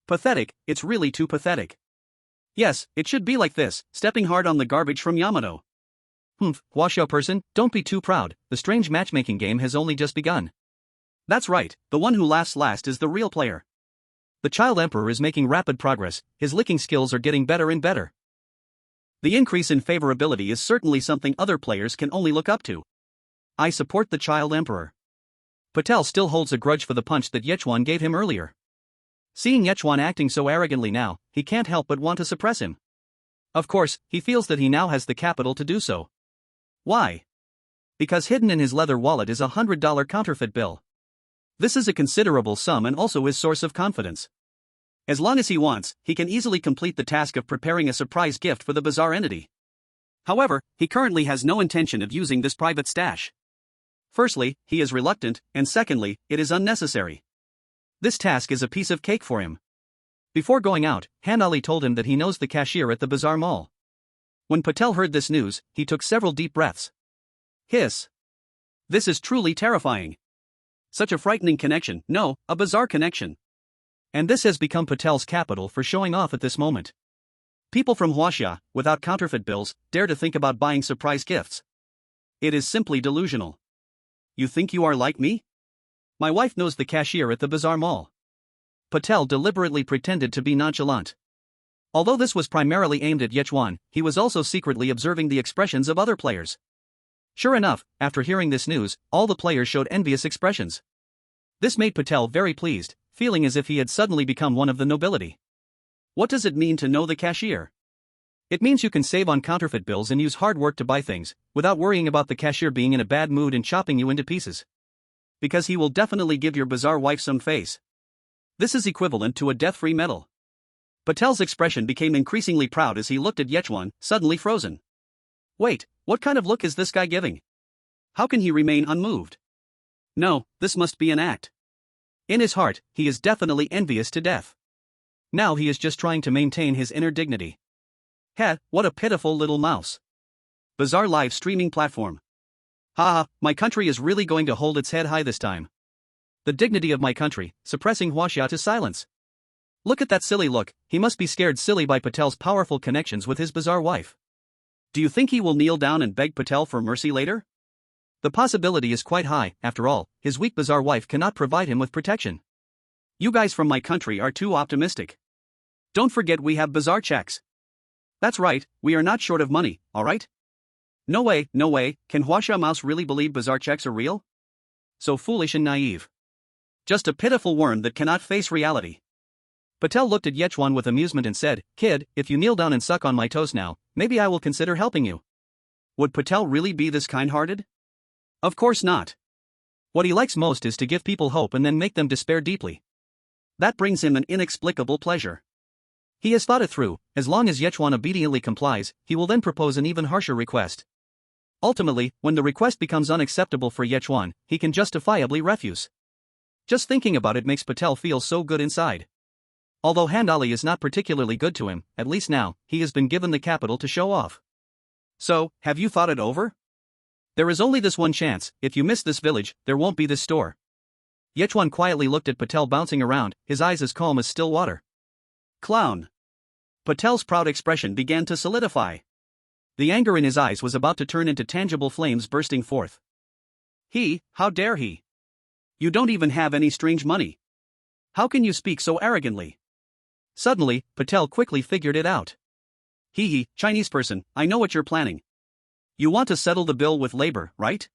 Pathetic, it's really too pathetic. Yes, it should be like this, stepping hard on the garbage from Yamato. Huaxia person, don't be too proud, the strange matchmaking game has only just begun. That's right, the one who laughs last is the real player. The child emperor is making rapid progress, his licking skills are getting better and better. The increase in favorability is certainly something other players can only look up to. I support the child emperor. Patel still holds a grudge for the punch that Ye Chuan gave him earlier. Seeing Ye Chuan acting so arrogantly now, he can't help but want to suppress him. Of course, he feels that he now has the capital to do so. Why? Because hidden in his leather wallet is a $100 counterfeit bill. This is a considerable sum and also his source of confidence. As long as he wants, he can easily complete the task of preparing a surprise gift for the bizarre entity. However, he currently has no intention of using this private stash. Firstly, he is reluctant, and secondly, it is unnecessary. This task is a piece of cake for him. Before going out, Hanali told him that he knows the cashier at the bazaar mall. When Patel heard this news, he took several deep breaths. Hiss. This is truly terrifying. Such a frightening connection, no, a bizarre connection. And this has become Patel's capital for showing off at this moment. People from Huaxia, without counterfeit bills, dare to think about buying surprise gifts. It is simply delusional. You think you are like me? My wife knows the cashier at the bazaar mall. Patel deliberately pretended to be nonchalant. Although this was primarily aimed at Ye Chuan, he was also secretly observing the expressions of other players. Sure enough, after hearing this news, all the players showed envious expressions. This made Patel very pleased, feeling as if he had suddenly become one of the nobility. What does it mean to know the cashier? It means you can save on counterfeit bills and use hard work to buy things, without worrying about the cashier being in a bad mood and chopping you into pieces. Because he will definitely give your bizarre wife some face. This is equivalent to a death-free medal. Patel's expression became increasingly proud as he looked at Ye Chuan, suddenly frozen. Wait, what kind of look is this guy giving? How can he remain unmoved? No, this must be an act. In his heart, he is definitely envious to death. Now he is just trying to maintain his inner dignity. Heh, what a pitiful little mouse. Bizarre live streaming platform. Haha, my country is really going to hold its head high this time. The dignity of my country, suppressing Huaxia to silence. Look at that silly look, he must be scared silly by Patel's powerful connections with his bizarre wife. Do you think he will kneel down and beg Patel for mercy later? The possibility is quite high, after all, his weak bizarre wife cannot provide him with protection. You guys from my country are too optimistic. Don't forget we have bizarre checks. That's right, we are not short of money, alright? No way, can Huaxia Mouse really believe bizarre checks are real? So foolish and naive. Just a pitiful worm that cannot face reality. Patel looked at Ye Chuan with amusement and said, "Kid, if you kneel down and suck on my toes now, maybe I will consider helping you." Would Patel really be this kind-hearted? Of course not. What he likes most is to give people hope and then make them despair deeply. That brings him an inexplicable pleasure. He has thought it through, as long as Ye Chuan obediently complies, he will then propose an even harsher request. Ultimately, when the request becomes unacceptable for Ye Chuan, he can justifiably refuse. Just thinking about it makes Patel feel so good inside. Although Handali is not particularly good to him, at least now, he has been given the capital to show off. So, have you thought it over? There is only this one chance, if you miss this village, there won't be this store. Ye Chuan quietly looked at Patel bouncing around, his eyes as calm as still water. Clown. Patel's proud expression began to solidify. The anger in his eyes was about to turn into tangible flames bursting forth. How dare he? You don't even have any strange money. How can you speak so arrogantly? Suddenly, Patel quickly figured it out. Chinese person, I know what you're planning. You want to settle the bill with labor, right?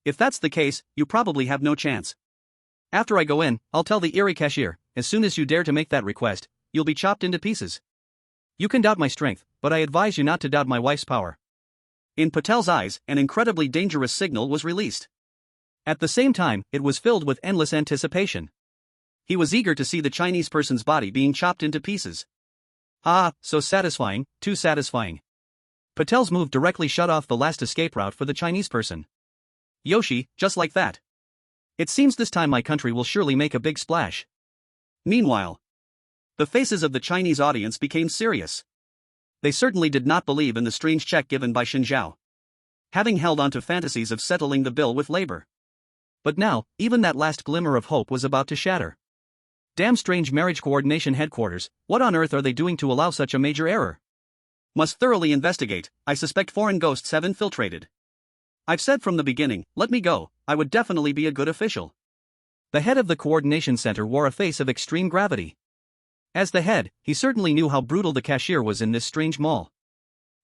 If that's the case, you probably have no chance. After I go in, I'll tell the Eerie cashier, as soon as you dare to make that request, you'll be chopped into pieces. You can doubt my strength, but I advise you not to doubt my wife's power. In Patel's eyes, an incredibly dangerous signal was released. At the same time, it was filled with endless anticipation. He was eager to see the Chinese person's body being chopped into pieces. Ah, so satisfying, too satisfying. Patel's move directly shut off the last escape route for the Chinese person. Yoshi, just like that. It seems this time my country will surely make a big splash. Meanwhile, the faces of the Chinese audience became serious. They certainly did not believe in the strange check given by Shen Zhao, having held on to fantasies of settling the bill with labor. But now, even that last glimmer of hope was about to shatter. Damn strange marriage coordination headquarters, what on earth are they doing to allow such a major error? Must thoroughly investigate, I suspect foreign ghosts have infiltrated. I've said from the beginning, let me go, I would definitely be a good official. The head of the coordination center wore a face of extreme gravity. As the head, he certainly knew how brutal the cashier was in this strange mall.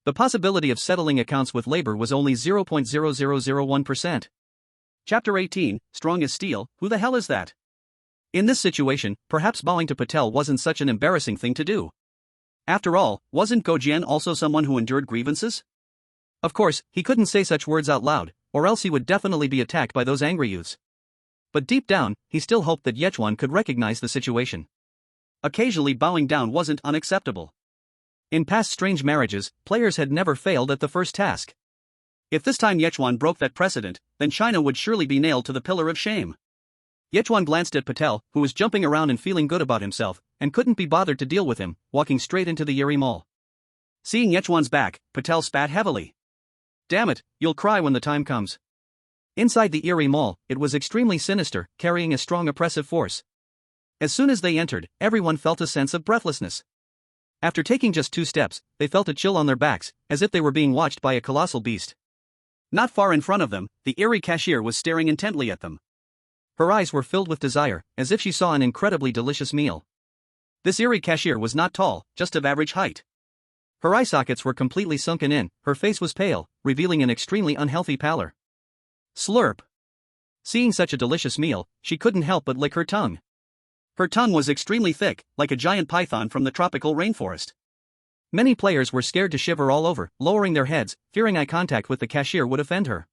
The possibility of settling accounts with labor was only 0.0001%. Chapter 18, Strong as Steel, who the hell is that? In this situation, perhaps bowing to Patel wasn't such an embarrassing thing to do. After all, wasn't Gojian also someone who endured grievances? Of course, he couldn't say such words out loud, or else he would definitely be attacked by those angry youths. But deep down, he still hoped that Ye Chuan could recognize the situation. Occasionally bowing down wasn't unacceptable. In past strange marriages, players had never failed at the first task. If this time Ye Chuan broke that precedent, then China would surely be nailed to the pillar of shame. Ye Chuan glanced at Patel, who was jumping around and feeling good about himself, and couldn't be bothered to deal with him, walking straight into the Eerie Mall. Seeing Ye Chuan's back, Patel spat heavily. Damn it, you'll cry when the time comes. Inside the Eerie Mall, it was extremely sinister, carrying a strong oppressive force. As soon as they entered, everyone felt a sense of breathlessness. After taking just 2 steps, they felt a chill on their backs, as if they were being watched by a colossal beast. Not far in front of them, the Eerie cashier was staring intently at them. Her eyes were filled with desire, as if she saw an incredibly delicious meal. This Eerie cashier was not tall, just of average height. Her eye sockets were completely sunken in, her face was pale, revealing an extremely unhealthy pallor. Slurp. Seeing such a delicious meal, she couldn't help but lick her tongue. Her tongue was extremely thick, like a giant python from the tropical rainforest. Many players were scared to shiver all over, lowering their heads, fearing eye contact with the cashier would offend her.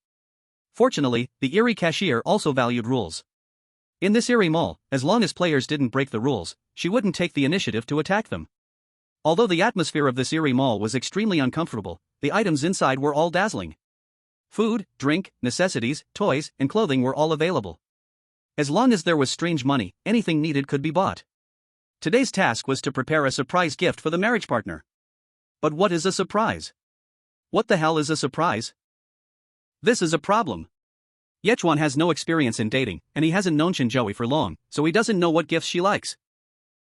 Fortunately, the Eerie cashier also valued rules. In this Eerie Mall, as long as players didn't break the rules, she wouldn't take the initiative to attack them. Although the atmosphere of this Eerie Mall was extremely uncomfortable, the items inside were all dazzling. Food, drink, necessities, toys, and clothing were all available. As long as there was strange money, anything needed could be bought. Today's task was to prepare a surprise gift for the marriage partner. But what is a surprise? What the hell is a surprise? This is a problem. Ye Chuan has no experience in dating, and he hasn't known Shen Zhaoyi for long, so he doesn't know what gifts she likes.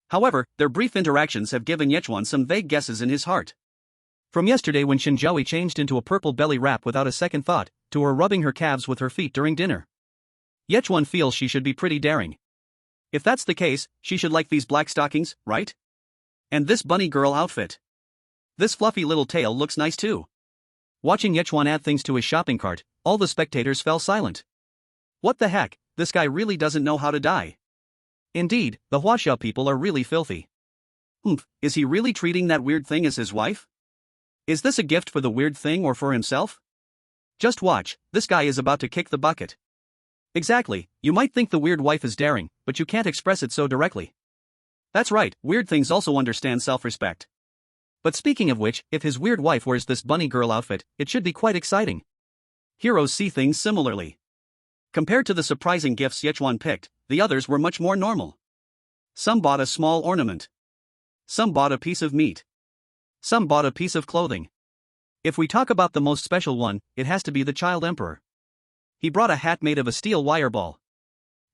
However, their brief interactions have given Ye Chuan some vague guesses in his heart. From yesterday when Shen Zhaoyi changed into a purple belly wrap without a second thought, to her rubbing her calves with her feet during dinner. Ye Chuan feels she should be pretty daring. If that's the case, she should like these black stockings, right? And this bunny girl outfit. This fluffy little tail looks nice too. Watching Ye Chuan add things to his shopping cart, all the spectators fell silent. What the heck, this guy really doesn't know how to die. Indeed, the Huaxia people are really filthy. Is he really treating that weird thing as his wife? Is this a gift for the weird thing or for himself? Just watch, this guy is about to kick the bucket. Exactly, you might think the weird wife is daring, but you can't express it so directly. That's right, weird things also understand self-respect. But speaking of which, if his weird wife wears this bunny girl outfit, it should be quite exciting. Heroes see things similarly. Compared to the surprising gifts Ye Chuan picked, the others were much more normal. Some bought a small ornament. Some bought a piece of meat. Some bought a piece of clothing. If we talk about the most special one, it has to be the child emperor. He brought a hat made of a steel wire ball.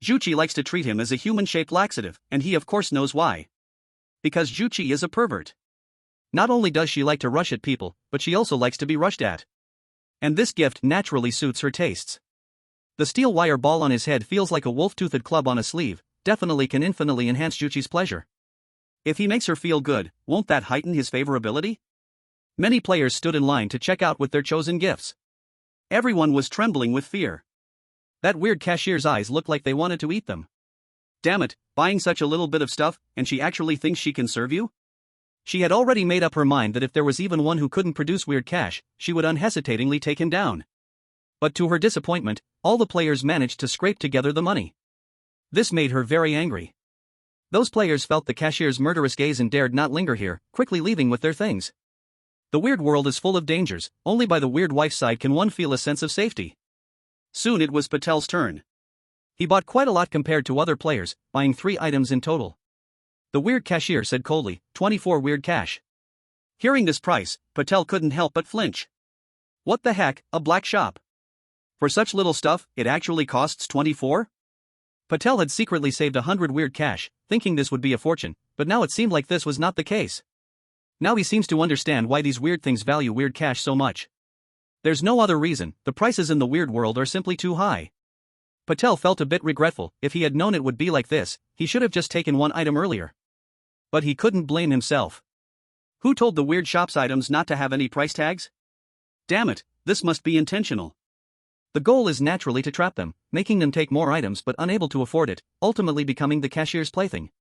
Zhuqi likes to treat him as a human-shaped laxative, and he of course knows why. Because Zhuqi is a pervert. Not only does she like to rush at people, but she also likes to be rushed at. And this gift naturally suits her tastes. The steel wire ball on his head feels like a wolf-toothed club on a sleeve, definitely can infinitely enhance Zhuqi's pleasure. If he makes her feel good, won't that heighten his favorability? Many players stood in line to check out with their chosen gifts. Everyone was trembling with fear. That weird cashier's eyes looked like they wanted to eat them. Damn it, buying such a little bit of stuff, and she actually thinks she can serve you? She had already made up her mind that if there was even one who couldn't produce weird cash, she would unhesitatingly take him down. But to her disappointment, all the players managed to scrape together the money. This made her very angry. Those players felt the cashier's murderous gaze and dared not linger here, quickly leaving with their things. The weird world is full of dangers, only by the weird wife's side can one feel a sense of safety. Soon it was Patel's turn. He bought quite a lot compared to other players, buying 3 items in total. The weird cashier said coldly, 24 weird cash. Hearing this price, Patel couldn't help but flinch. What the heck, a black shop? For such little stuff, it actually costs 24? Patel had secretly saved 100 weird cash, thinking this would be a fortune, but now it seemed like this was not the case. Now he seems to understand why these weird things value weird cash so much. There's no other reason, the prices in the weird world are simply too high. Patel felt a bit regretful. If he had known it would be like this, he should have just taken one item earlier. But he couldn't blame himself. Who told the weird shop's items not to have any price tags? Damn it, this must be intentional. The goal is naturally to trap them, making them take more items but unable to afford it, ultimately becoming the cashier's plaything.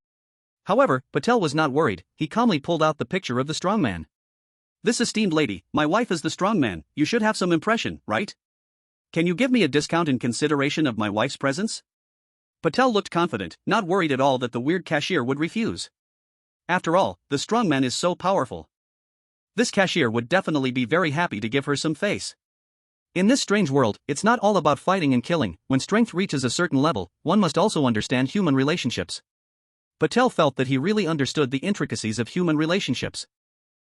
However, Patel was not worried. He calmly pulled out the picture of the strongman. This esteemed lady, my wife is the strongman, you should have some impression, right? Can you give me a discount in consideration of my wife's presence? Patel looked confident, not worried at all that the weird cashier would refuse. After all, the strongman is so powerful. This cashier would definitely be very happy to give her some face. In this strange world, it's not all about fighting and killing. When strength reaches a certain level, one must also understand human relationships. Patel felt that he really understood the intricacies of human relationships.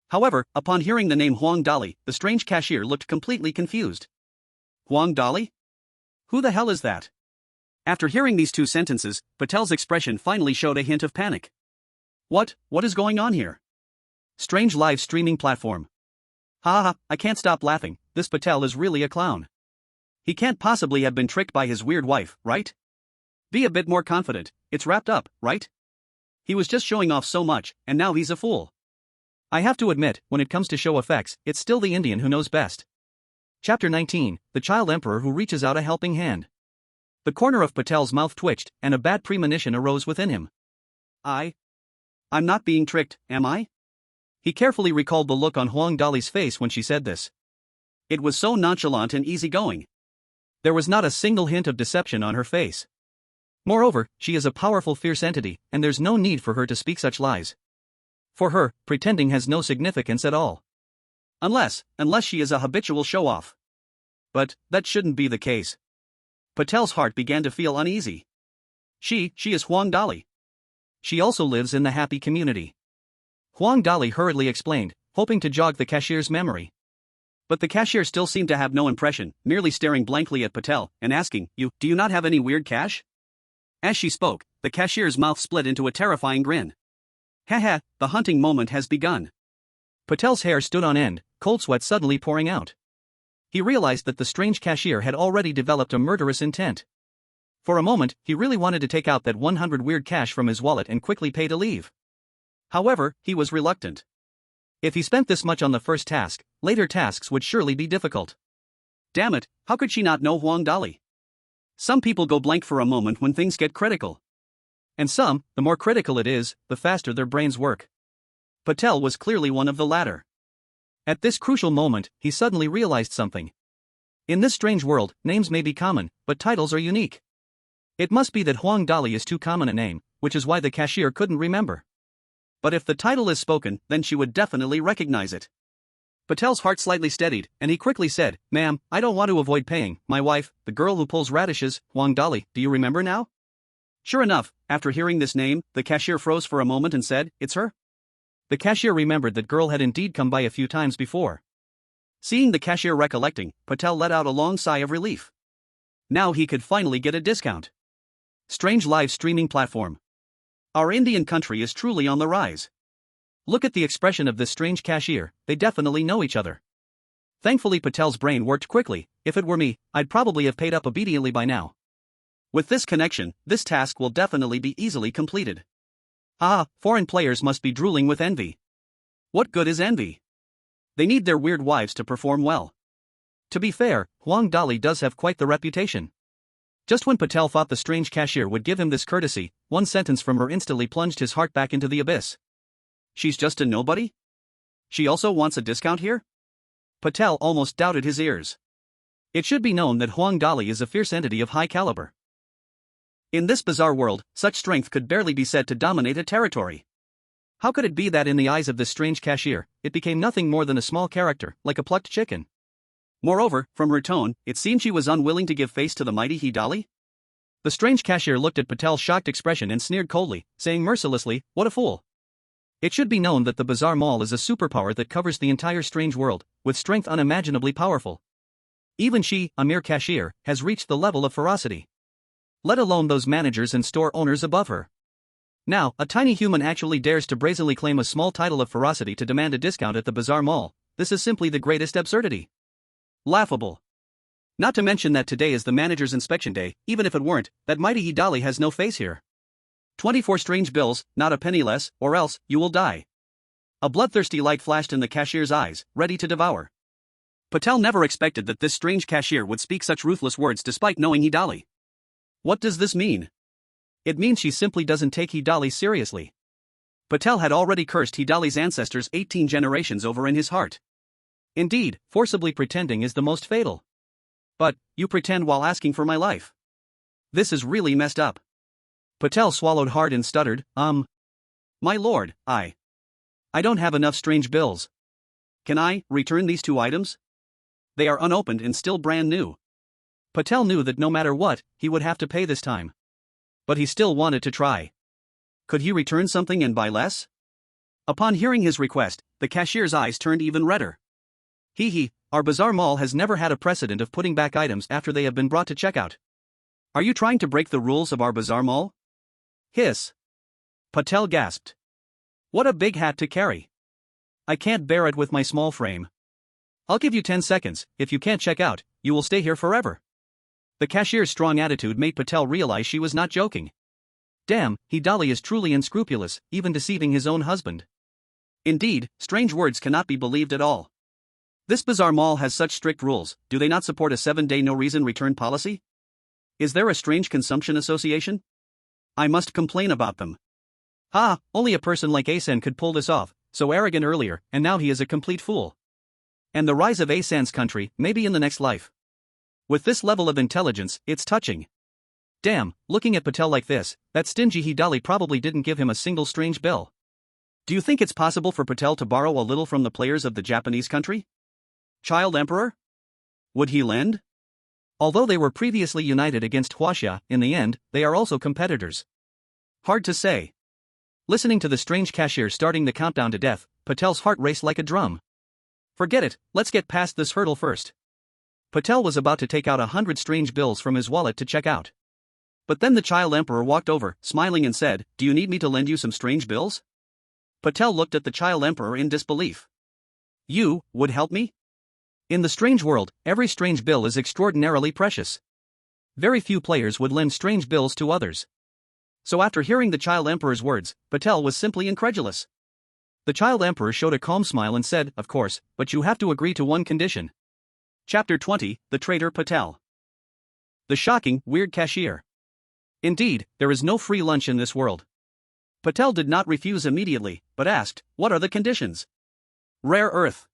However, upon hearing the name Huang Dali, the strange cashier looked completely confused. Huang Dali? Who the hell is that? After hearing these 2 sentences, Patel's expression finally showed a hint of panic. What is going on here? Strange live streaming platform. Ha, I can't stop laughing, this Patel is really a clown. He can't possibly have been tricked by his weird wife, right? Be a bit more confident, it's wrapped up, right? He was just showing off so much, and now he's a fool. I have to admit, when it comes to show effects, it's still the Indian who knows best. Chapter 19, The Child Emperor Who Reaches Out a Helping Hand. The corner of Patel's mouth twitched, and a bad premonition arose within him. I'm not being tricked, am I? He carefully recalled the look on Huang Dali's face when she said this. It was so nonchalant and easygoing. There was not a single hint of deception on her face. Moreover, she is a powerful, fierce entity, and there's no need for her to speak such lies. For her, pretending has no significance at all. Unless she is a habitual show-off. But that shouldn't be the case. Patel's heart began to feel uneasy. She is Huang Dali. She also lives in the happy community. Huang Dali hurriedly explained, hoping to jog the cashier's memory. But the cashier still seemed to have no impression, merely staring blankly at Patel and asking, do you not have any weird cash? As she spoke, the cashier's mouth split into a terrifying grin. Haha, the hunting moment has begun. Patel's hair stood on end, cold sweat suddenly pouring out. He realized that the strange cashier had already developed a murderous intent. For a moment, he really wanted to take out that 100 weird cash from his wallet and quickly pay to leave. However, he was reluctant. If he spent this much on the first task, later tasks would surely be difficult. Damn it, how could she not know Huang Dali? Some people go blank for a moment when things get critical. And some, the more critical it is, the faster their brains work. Patel was clearly one of the latter. At this crucial moment, he suddenly realized something. In this strange world, names may be common, but titles are unique. It must be that Huang Dali is too common a name, which is why the cashier couldn't remember. But if the title is spoken, then she would definitely recognize it. Patel's heart slightly steadied, and he quickly said, "Ma'am, I don't want to avoid paying. My wife, the girl who pulls radishes, Huang Dali, do you remember now?" Sure enough, after hearing this name, the cashier froze for a moment and said, "It's her?" The cashier remembered that girl had indeed come by a few times before. Seeing the cashier recollecting, Patel let out a long sigh of relief. Now he could finally get a discount. Strange live streaming platform. Our Indian country is truly on the rise. Look at the expression of this strange cashier, they definitely know each other. Thankfully Patel's brain worked quickly. If it were me, I'd probably have paid up obediently by now. With this connection, this task will definitely be easily completed. Foreign players must be drooling with envy. What good is envy? They need their weird wives to perform well. To be fair, Huang Dali does have quite the reputation. Just when Patel thought the strange cashier would give him this courtesy, one sentence from her instantly plunged his heart back into the abyss. She's just a nobody? She also wants a discount here? Patel almost doubted his ears. It should be known that Huang Dali is a fierce entity of high caliber. In this bizarre world, such strength could barely be said to dominate a territory. How could it be that in the eyes of this strange cashier, it became nothing more than a small character, like a plucked chicken? Moreover, from her tone, it seemed she was unwilling to give face to the mighty He Dali. The strange cashier looked at Patel's shocked expression and sneered coldly, saying mercilessly, "What a fool." It should be known that the Bazaar Mall is a superpower that covers the entire strange world, with strength unimaginably powerful. Even she, a mere cashier, has reached the level of ferocity. Let alone those managers and store owners above her. Now, a tiny human actually dares to brazenly claim a small title of ferocity to demand a discount at the Bazaar Mall. This is simply the greatest absurdity. Laughable. Not to mention that today is the manager's inspection day. Even if it weren't, that mighty He Dali has no face here. 24 strange bills, not a penny less, or else, you will die. A bloodthirsty light flashed in the cashier's eyes, ready to devour. Patel never expected that this strange cashier would speak such ruthless words despite knowing He Dali. What does this mean? It means she simply doesn't take He Dali seriously. Patel had already cursed He Dali's ancestors 18 generations over in his heart. Indeed, forcibly pretending is the most fatal. But, you pretend while asking for my life. This is really messed up. Patel swallowed hard and stuttered, My lord, I don't have enough strange bills. Can I return these 2 items? They are unopened and still brand new. Patel knew that no matter what, he would have to pay this time. But he still wanted to try. Could he return something and buy less? Upon hearing his request, the cashier's eyes turned even redder. Our Bazaar Mall has never had a precedent of putting back items after they have been brought to checkout. Are you trying to break the rules of our Bazaar Mall? Hiss. Patel gasped. What a big hat to carry. I can't bear it with my small frame. I'll give you 10 seconds, if you can't check out, you will stay here forever. The cashier's strong attitude made Patel realize she was not joking. Damn, He Dali is truly unscrupulous, even deceiving his own husband. Indeed, strange words cannot be believed at all. This Bazaar Mall has such strict rules. Do they not support a 7-day no-reason return policy? Is there a strange consumption association? I must complain about them. Only a person like Asen could pull this off, so arrogant earlier, and now he is a complete fool. And the rise of Asen's country, maybe in the next life. With this level of intelligence, it's touching. Damn, looking at Patel like this, that stingy He Dali probably didn't give him a single strange bill. Do you think it's possible for Patel to borrow a little from the players of the Japanese country? Child Emperor? Would he lend? Although they were previously united against Huaxia, in the end, they are also competitors. Hard to say. Listening to the strange cashier starting the countdown to death, Patel's heart raced like a drum. Forget it, let's get past this hurdle first. Patel was about to take out 100 strange bills from his wallet to check out. But then the child emperor walked over, smiling and said, "Do you need me to lend you some strange bills?" Patel looked at the child emperor in disbelief. "You would help me?" In the strange world, every strange bill is extraordinarily precious. Very few players would lend strange bills to others. So after hearing the child emperor's words, Patel was simply incredulous. The child emperor showed a calm smile and said, "Of course, but you have to agree to one condition." Chapter 20, The Traitor Patel. The shocking, weird cashier. Indeed, there is no free lunch in this world. Patel did not refuse immediately, but asked, "What are the conditions?" Rare earth.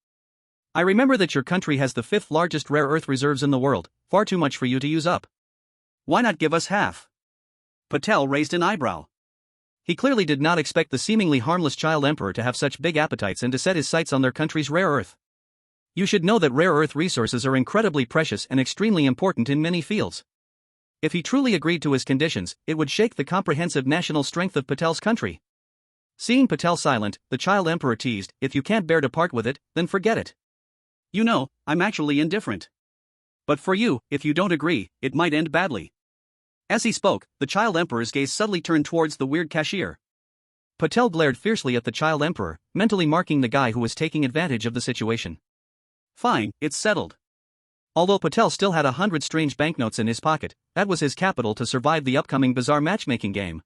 I remember that your country has the 5th largest rare earth reserves in the world, far too much for you to use up. Why not give us half? Patel raised an eyebrow. He clearly did not expect the seemingly harmless child emperor to have such big appetites and to set his sights on their country's rare earth. You should know that rare earth resources are incredibly precious and extremely important in many fields. If he truly agreed to his conditions, it would shake the comprehensive national strength of Patel's country. Seeing Patel silent, the child emperor teased, "If you can't bear to part with it, then forget it. You know, I'm actually indifferent. But for you, if you don't agree, it might end badly." As he spoke, the child emperor's gaze subtly turned towards the weird cashier. Patel glared fiercely at the child emperor, mentally marking the guy who was taking advantage of the situation. Fine, it's settled. Although Patel still had 100 strange banknotes in his pocket, that was his capital to survive the upcoming bizarre matchmaking game.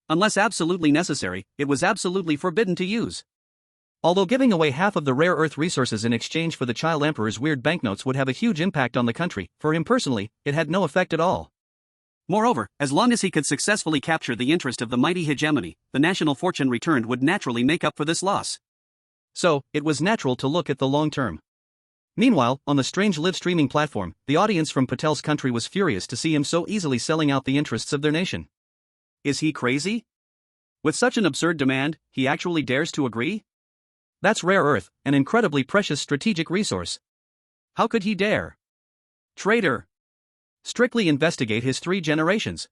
Unless absolutely necessary, it was absolutely forbidden to use. Although giving away half of the rare earth resources in exchange for the child emperor's weird banknotes would have a huge impact on the country, for him personally, it had no effect at all. Moreover, as long as he could successfully capture the interest of the mighty hegemony, the national fortune returned would naturally make up for this loss. So, it was natural to look at the long term. Meanwhile, on the strange live streaming platform, the audience from Patel's country was furious to see him so easily selling out the interests of their nation. Is he crazy? With such an absurd demand, he actually dares to agree? That's rare earth, an incredibly precious strategic resource. How could he dare? Traitor! Strictly investigate his 3 generations.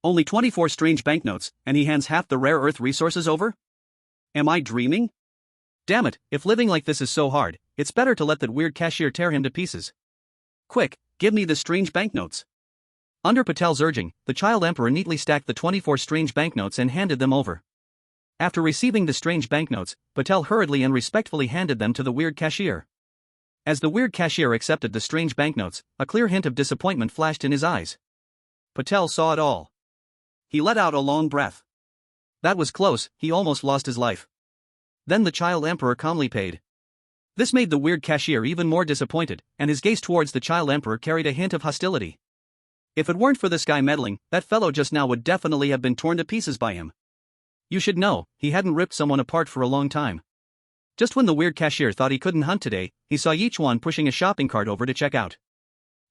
Only 24 strange banknotes, and he hands half the rare earth resources over? Am I dreaming? Damn it, if living like this is so hard, it's better to let that weird cashier tear him to pieces. Quick, give me the strange banknotes. Under Patel's urging, the child emperor neatly stacked the 24 strange banknotes and handed them over. After receiving the strange banknotes, Patel hurriedly and respectfully handed them to the weird cashier. As the weird cashier accepted the strange banknotes, a clear hint of disappointment flashed in his eyes. Patel saw it all. He let out a long breath. That was close, he almost lost his life. Then the child emperor calmly paid. This made the weird cashier even more disappointed, and his gaze towards the child emperor carried a hint of hostility. If it weren't for this guy meddling, that fellow just now would definitely have been torn to pieces by him. You should know, he hadn't ripped someone apart for a long time. Just when the weird cashier thought he couldn't hunt today, he saw Ye Chuan pushing a shopping cart over to check out.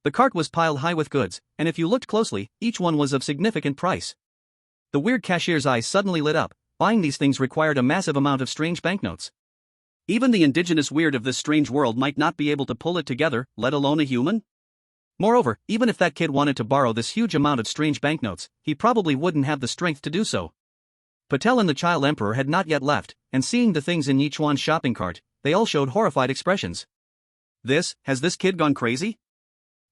The cart was piled high with goods, and if you looked closely, each one was of significant price. The weird cashier's eyes suddenly lit up. Buying these things required a massive amount of strange banknotes. Even the indigenous weird of this strange world might not be able to pull it together, let alone a human? Moreover, even if that kid wanted to borrow this huge amount of strange banknotes, he probably wouldn't have the strength to do so. Patel and the child emperor had not yet left, and seeing the things in Yichuan's shopping cart, they all showed horrified expressions. Has this kid gone crazy?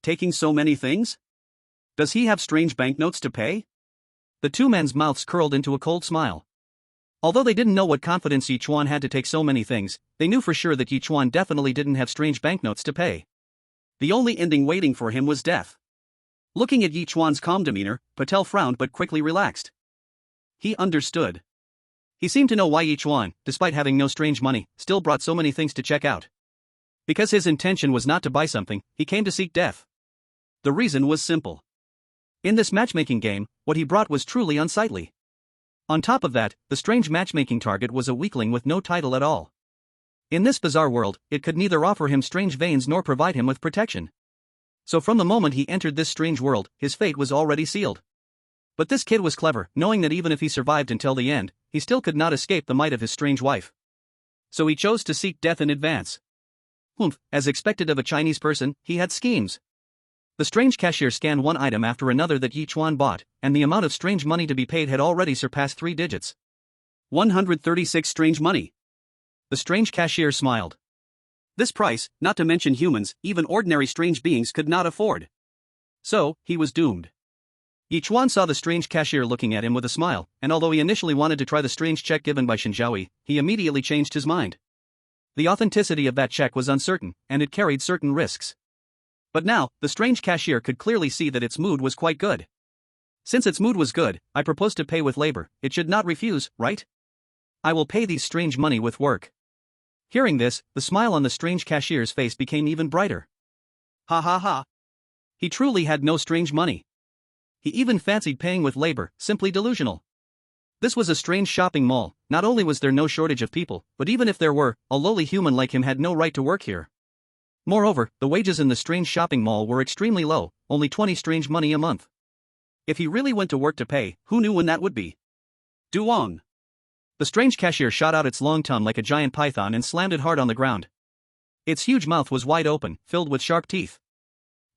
Taking so many things? Does he have strange banknotes to pay? The 2 men's mouths curled into a cold smile. Although they didn't know what confidence Ye Chuan had to take so many things, they knew for sure that Ye Chuan definitely didn't have strange banknotes to pay. The only ending waiting for him was death. Looking at Ye Chuan's calm demeanor, Patel frowned but quickly relaxed. He understood. He seemed to know why Ye Chuan, despite having no strange money, still brought so many things to check out. Because his intention was not to buy something, he came to seek death. The reason was simple. In this matchmaking game, what he brought was truly unsightly. On top of that, the strange matchmaking target was a weakling with no title at all. In this bizarre world, it could neither offer him strange veins nor provide him with protection. So from the moment he entered this strange world, his fate was already sealed. But this kid was clever, knowing that even if he survived until the end, he still could not escape the might of his strange wife. So he chose to seek death in advance. As expected of a Chinese person, he had schemes. The strange cashier scanned one item after another that Ye Chuan bought, and the amount of strange money to be paid had already surpassed 3 digits. 136 strange money. The strange cashier smiled. This price, not to mention humans, even ordinary strange beings could not afford. So, he was doomed. Ye Chuan saw the strange cashier looking at him with a smile, and although he initially wanted to try the strange check given by Shen Zhaoyi, he immediately changed his mind. The authenticity of that check was uncertain, and it carried certain risks. But now, the strange cashier could clearly see that its mood was quite good. Since its mood was good, I propose to pay with labor, it should not refuse, right? I will pay these strange money with work. Hearing this, the smile on the strange cashier's face became even brighter. Ha ha ha. He truly had no strange money. He even fancied paying with labor, simply delusional. This was a strange shopping mall. Not only was there no shortage of people, but even if there were, a lowly human like him had no right to work here. Moreover, the wages in the strange shopping mall were extremely low, only 20 strange money a month. If he really went to work to pay, who knew when that would be? Duong. The strange cashier shot out its long tongue like a giant python and slammed it hard on the ground. Its huge mouth was wide open, filled with sharp teeth.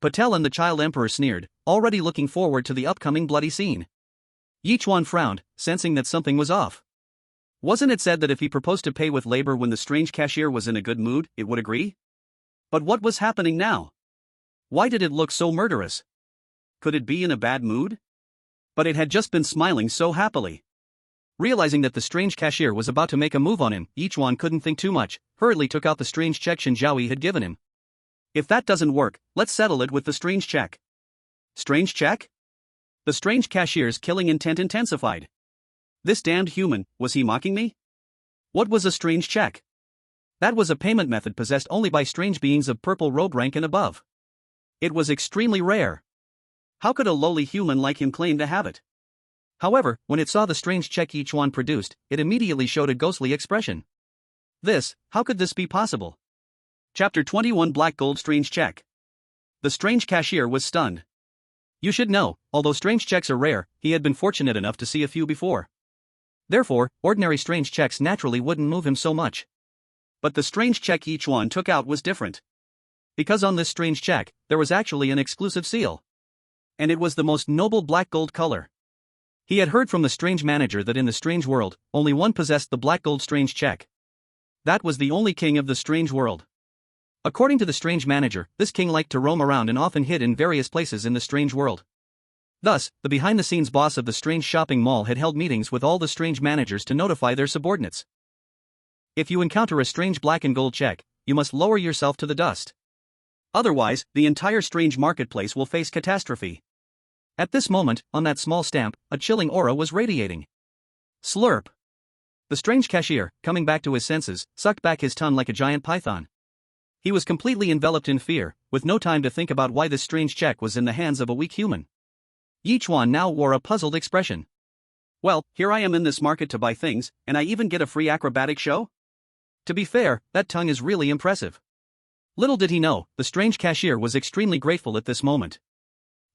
Patel and the child emperor sneered, already looking forward to the upcoming bloody scene. Ye Chuan frowned, sensing that something was off. Wasn't it said that if he proposed to pay with labor when the strange cashier was in a good mood, it would agree? But what was happening now? Why did it look so murderous? Could it be in a bad mood? But it had just been smiling so happily. Realizing that the strange cashier was about to make a move on him, Ye Chuan couldn't think too much, hurriedly took out the strange check Shen Zhaoyi had given him. If that doesn't work, let's settle it with the strange check. Strange check? The strange cashier's killing intent intensified. This damned human, was he mocking me? What was a strange check? That was a payment method possessed only by strange beings of purple robe rank and above. It was extremely rare. How could a lowly human like him claim to have it? However, when it saw the strange check Ye Chuan produced, it immediately showed a ghostly expression. How could this be possible? Chapter 21 Black Gold Strange Check. The strange cashier was stunned. You should know, although strange checks are rare, he had been fortunate enough to see a few before. Therefore, ordinary strange checks naturally wouldn't move him so much. But the strange check Ye Chuan took out was different. Because on this strange check, there was actually an exclusive seal. And it was the most noble black gold color. He had heard from the strange manager that in the strange world, only one possessed the black gold strange check. That was the only king of the strange world. According to the strange manager, this king liked to roam around and often hid in various places in the strange world. Thus, the behind-the-scenes boss of the strange shopping mall had held meetings with all the strange managers to notify their subordinates. If you encounter a strange black and gold check, you must lower yourself to the dust. Otherwise, the entire strange marketplace will face catastrophe. At this moment, on that small stamp, a chilling aura was radiating. Slurp. The strange cashier, coming back to his senses, sucked back his tongue like a giant python. He was completely enveloped in fear, with no time to think about why this strange check was in the hands of a weak human. Yichuan now wore a puzzled expression. Well, here I am in this market to buy things, and I even get a free acrobatic show? To be fair, that tongue is really impressive. Little did he know, the strange cashier was extremely grateful at this moment.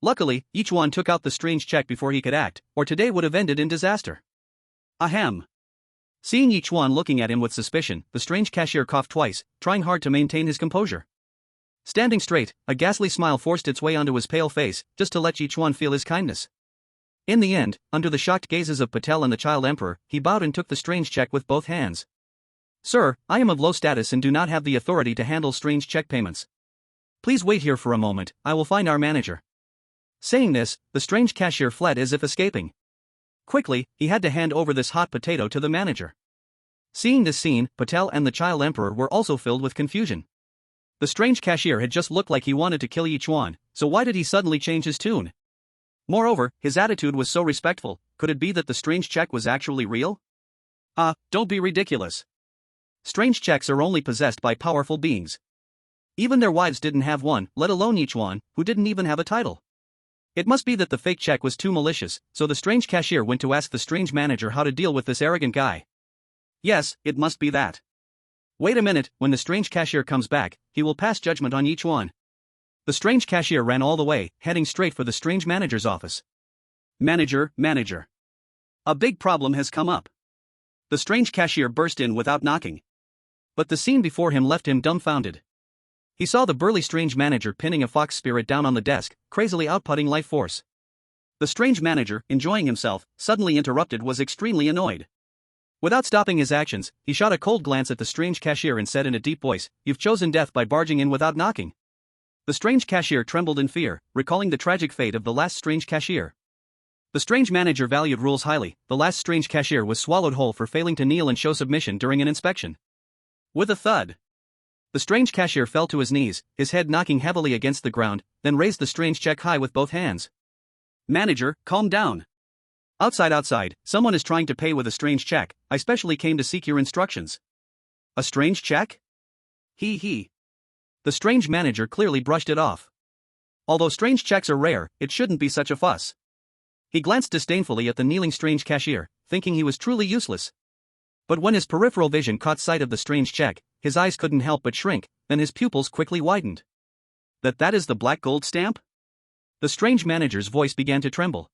Luckily, Yichuan took out the strange check before he could act, or today would have ended in disaster. Ahem. Seeing Yichuan looking at him with suspicion, the strange cashier coughed twice, trying hard to maintain his composure. Standing straight, a ghastly smile forced its way onto his pale face, just to let Yichuan feel his kindness. In the end, under the shocked gazes of Patel and the child emperor, he bowed and took the strange check with both hands. Sir, I am of low status and do not have the authority to handle strange check payments. Please wait here for a moment, I will find our manager. Saying this, the strange cashier fled as if escaping. Quickly, he had to hand over this hot potato to the manager. Seeing this scene, Patel and the child emperor were also filled with confusion. The strange cashier had just looked like he wanted to kill Yichuan, so why did he suddenly change his tune? Moreover, his attitude was so respectful, could it be that the strange check was actually real? Don't be ridiculous. Strange checks are only possessed by powerful beings. Even their wives didn't have one, let alone Yichuan, who didn't even have a title. It must be that the fake check was too malicious, so the strange cashier went to ask the strange manager how to deal with this arrogant guy. Yes, it must be that. Wait a minute, when the strange cashier comes back, he will pass judgment on Yichuan. The strange cashier ran all the way, heading straight for the strange manager's office. Manager. A big problem has come up. The strange cashier burst in without knocking. But the scene before him left him dumbfounded. He saw the burly strange manager pinning a fox spirit down on the desk, crazily outputting life force. The strange manager, enjoying himself, suddenly interrupted, was extremely annoyed. Without stopping his actions, he shot a cold glance at the strange cashier and said in a deep voice, "You've chosen death by barging in without knocking." The strange cashier trembled in fear, recalling the tragic fate of the last strange cashier. The strange manager valued rules highly. The last strange cashier was swallowed whole for failing to kneel and show submission during an inspection. With a thud, the strange cashier fell to his knees, his head knocking heavily against the ground, then raised the strange check high with both hands. Manager, calm down. Outside, someone is trying to pay with a strange check. I specially came to seek your instructions. A strange check? He. The strange manager clearly brushed it off. Although strange checks are rare, it shouldn't be such a fuss. He glanced disdainfully at the kneeling strange cashier, thinking he was truly useless. But when his peripheral vision caught sight of the strange check, his eyes couldn't help but shrink, then his pupils quickly widened. That is the black gold stamp? The strange manager's voice began to tremble.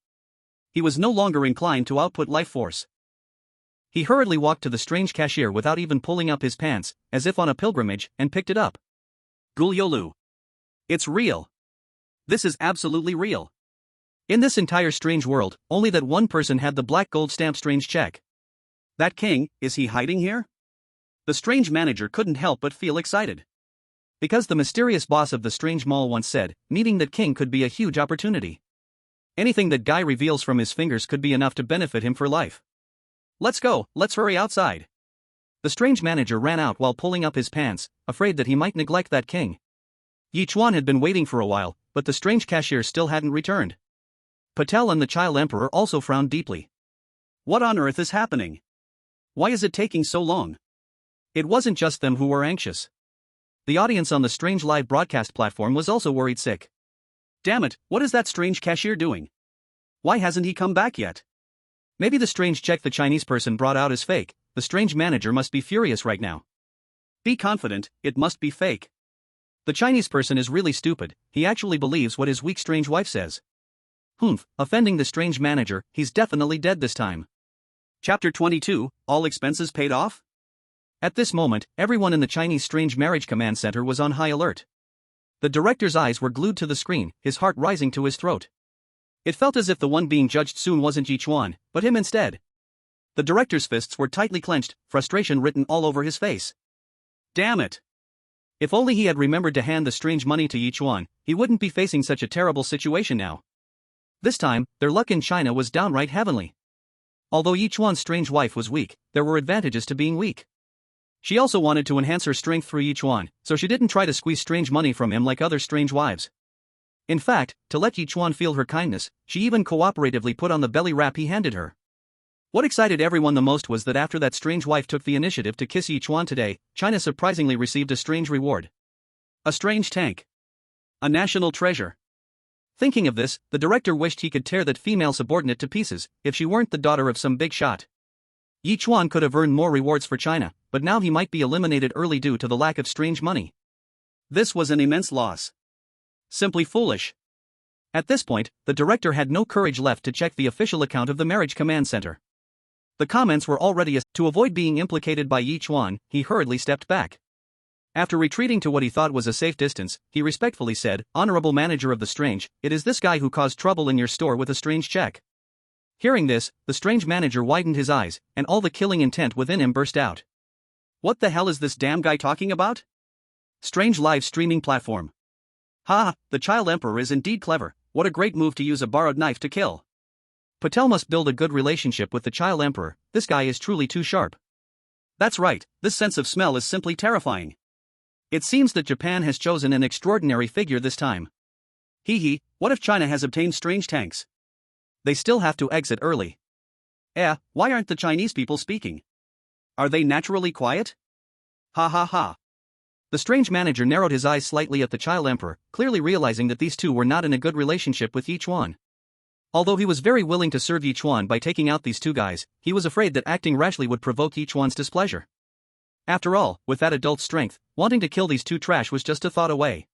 He was no longer inclined to output life force. He hurriedly walked to the strange cashier without even pulling up his pants, as if on a pilgrimage, and picked it up. Gulyolu. It's real. This is absolutely real. In this entire strange world, only that one person had the black gold stamp strange check. That king, is he hiding here? The strange manager couldn't help but feel excited. Because the mysterious boss of the strange mall once said, meeting that king could be a huge opportunity. Anything that guy reveals from his fingers could be enough to benefit him for life. Let's go, let's hurry outside. The strange manager ran out while pulling up his pants, afraid that he might neglect that king. Yichuan had been waiting for a while, but the strange cashier still hadn't returned. Patel and the child emperor also frowned deeply. What on earth is happening? Why is it taking so long? It wasn't just them who were anxious. The audience on the strange live broadcast platform was also worried sick. Damn it, what is that strange cashier doing? Why hasn't he come back yet? Maybe the strange check the Chinese person brought out is fake. The strange manager must be furious right now. Be confident, it must be fake. The Chinese person is really stupid, he actually believes what his weak strange wife says. Humph, offending the strange manager, he's definitely dead this time. Chapter 22, All Expenses Paid Off? At this moment, everyone in the Chinese Strange Marriage Command Center was on high alert. The director's eyes were glued to the screen, his heart rising to his throat. It felt as if the one being judged soon wasn't Ye Chuan, but him instead. The director's fists were tightly clenched, frustration written all over his face. Damn it! If only he had remembered to hand the strange money to Ye Chuan, he wouldn't be facing such a terrible situation now. This time, their luck in China was downright heavenly. Although Ye Chuan's strange wife was weak, there were advantages to being weak. She also wanted to enhance her strength through Ye Chuan, so she didn't try to squeeze strange money from him like other strange wives. In fact, to let Ye Chuan feel her kindness, she even cooperatively put on the belly wrap he handed her. What excited everyone the most was that after that strange wife took the initiative to kiss Ye Chuan today, China surprisingly received a strange reward. A strange tank. A national treasure. Thinking of this, the director wished he could tear that female subordinate to pieces, if she weren't the daughter of some big shot. Ye Chuan could have earned more rewards for China, but now he might be eliminated early due to the lack of strange money. This was an immense loss. Simply foolish. At this point, the director had no courage left to check the official account of the Marriage Command Center. The comments were already to avoid being implicated by Ye Chuan, he hurriedly stepped back. After retreating to what he thought was a safe distance, he respectfully said, "Honorable manager of the strange, it is this guy who caused trouble in your store with a strange check." Hearing this, the strange manager widened his eyes, and all the killing intent within him burst out. What the hell is this damn guy talking about? Strange live streaming platform. Ha, the child emperor is indeed clever, what a great move to use a borrowed knife to kill. Patel must build a good relationship with the child emperor, this guy is truly too sharp. That's right, this sense of smell is simply terrifying. It seems that Japan has chosen an extraordinary figure this time. Hee, what if China has obtained strange tanks? They still have to exit early. Why aren't the Chinese people speaking? Are they naturally quiet? Ha ha ha. The strange manager narrowed his eyes slightly at the child emperor, clearly realizing that these two were not in a good relationship with Ye Chuan. Although he was very willing to serve Ye Chuan by taking out these two guys, he was afraid that acting rashly would provoke Ye Chuan's displeasure. After all, with that adult strength, wanting to kill these two trash was just a thought away.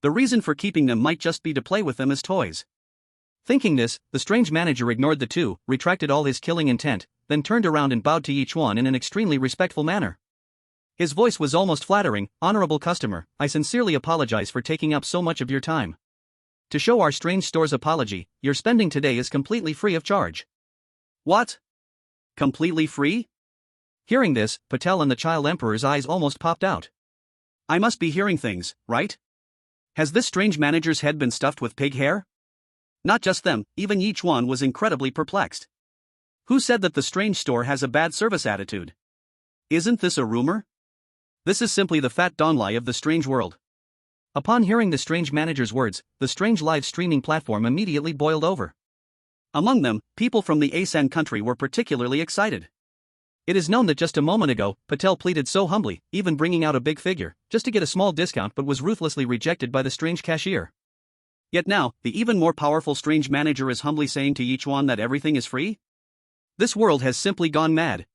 The reason for keeping them might just be to play with them as toys. Thinking this, the strange manager ignored the two, retracted all his killing intent, then turned around and bowed to Ye Chuan in an extremely respectful manner. His voice was almost flattering. "Honorable customer, I sincerely apologize for taking up so much of your time. To show our strange store's apology, your spending today is completely free of charge." What? Completely free? Hearing this, Patel and the child emperor's eyes almost popped out. I must be hearing things, right? Has this strange manager's head been stuffed with pig hair? Not just them, even Ye Chuan was incredibly perplexed. Who said that the strange store has a bad service attitude? Isn't this a rumor? This is simply the fat donlai of the strange world. Upon hearing the strange manager's words, the strange live streaming platform immediately boiled over. Among them, people from the ASEAN country were particularly excited. It is known that just a moment ago, Patel pleaded so humbly, even bringing out a big figure, just to get a small discount, but was ruthlessly rejected by the strange cashier. Yet now, the even more powerful strange manager is humbly saying to Ye Chuan that everything is free? This world has simply gone mad.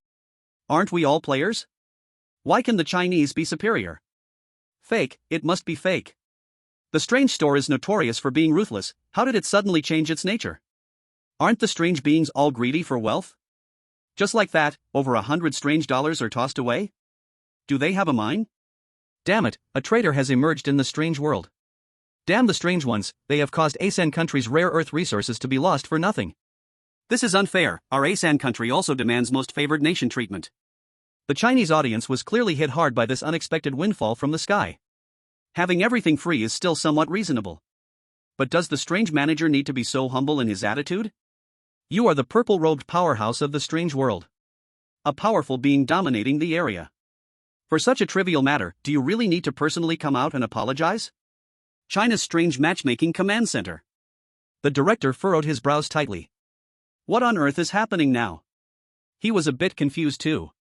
Aren't we all players? Why can the Chinese be superior? Fake, it must be fake. The strange store is notorious for being ruthless, how did it suddenly change its nature? Aren't the strange beings all greedy for wealth? Just like that, over 100 strange dollars are tossed away? Do they have a mine? Damn it, a traitor has emerged in the strange world. Damn the strange ones, they have caused ASEAN countries' rare earth resources to be lost for nothing. This is unfair, our ASEAN country also demands most favored nation treatment. The Chinese audience was clearly hit hard by this unexpected windfall from the sky. Having everything free is still somewhat reasonable. But does the strange manager need to be so humble in his attitude? You are the purple-robed powerhouse of the strange world. A powerful being dominating the area. For such a trivial matter, do you really need to personally come out and apologize? China's Strange Matchmaking Command Center. The director furrowed his brows tightly. What on earth is happening now? He was a bit confused too.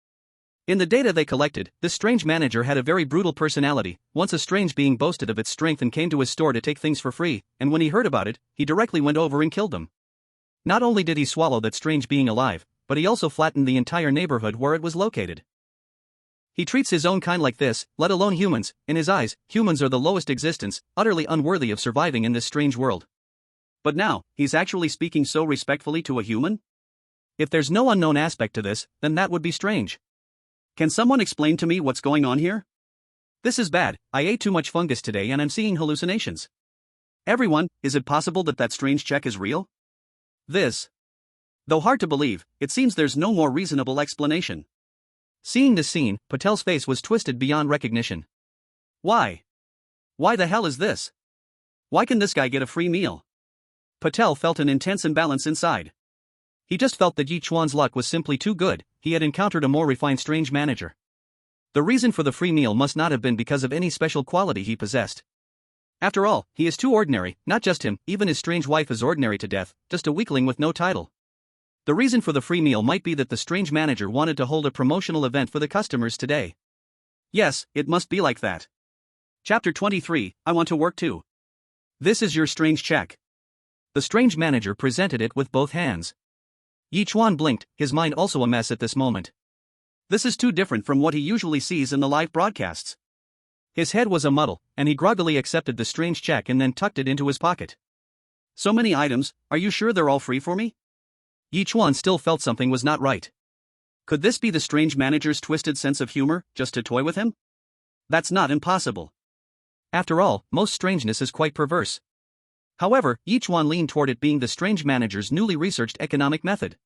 In the data they collected, this strange manager had a very brutal personality. Once a strange being boasted of its strength and came to his store to take things for free, and when he heard about it, he directly went over and killed them. Not only did he swallow that strange being alive, but he also flattened the entire neighborhood where it was located. He treats his own kind like this, let alone humans. In his eyes, humans are the lowest existence, utterly unworthy of surviving in this strange world. But now, he's actually speaking so respectfully to a human? If there's no unknown aspect to this, then that would be strange. Can someone explain to me what's going on here? This is bad. I ate too much fungus today and I'm seeing hallucinations. Everyone, is it possible that that strange check is real? This. Though hard to believe, it seems there's no more reasonable explanation. Seeing this scene, Patel's face was twisted beyond recognition. Why? Why the hell is this? Why can this guy get a free meal? Patel felt an intense imbalance inside. He just felt that Ye Chuan's luck was simply too good. He had encountered a more refined strange manager. The reason for the free meal must not have been because of any special quality he possessed. After all, he is too ordinary. Not just him, even his strange wife is ordinary to death, just a weakling with no title. The reason for the free meal might be that the strange manager wanted to hold a promotional event for the customers today. Yes, it must be like that. Chapter 23, I want to work too. This is your strange check. The strange manager presented it with both hands. Ye Chuan blinked, his mind also a mess at this moment. This is too different from what he usually sees in the live broadcasts. His head was a muddle, and he groggily accepted the strange check and then tucked it into his pocket. So many items, are you sure they're all free for me? Ye Chuan still felt something was not right. Could this be the strange manager's twisted sense of humor, just to toy with him? That's not impossible. After all, most strangeness is quite perverse. However, Ye Chuan leaned toward it being the strange manager's newly researched economic method.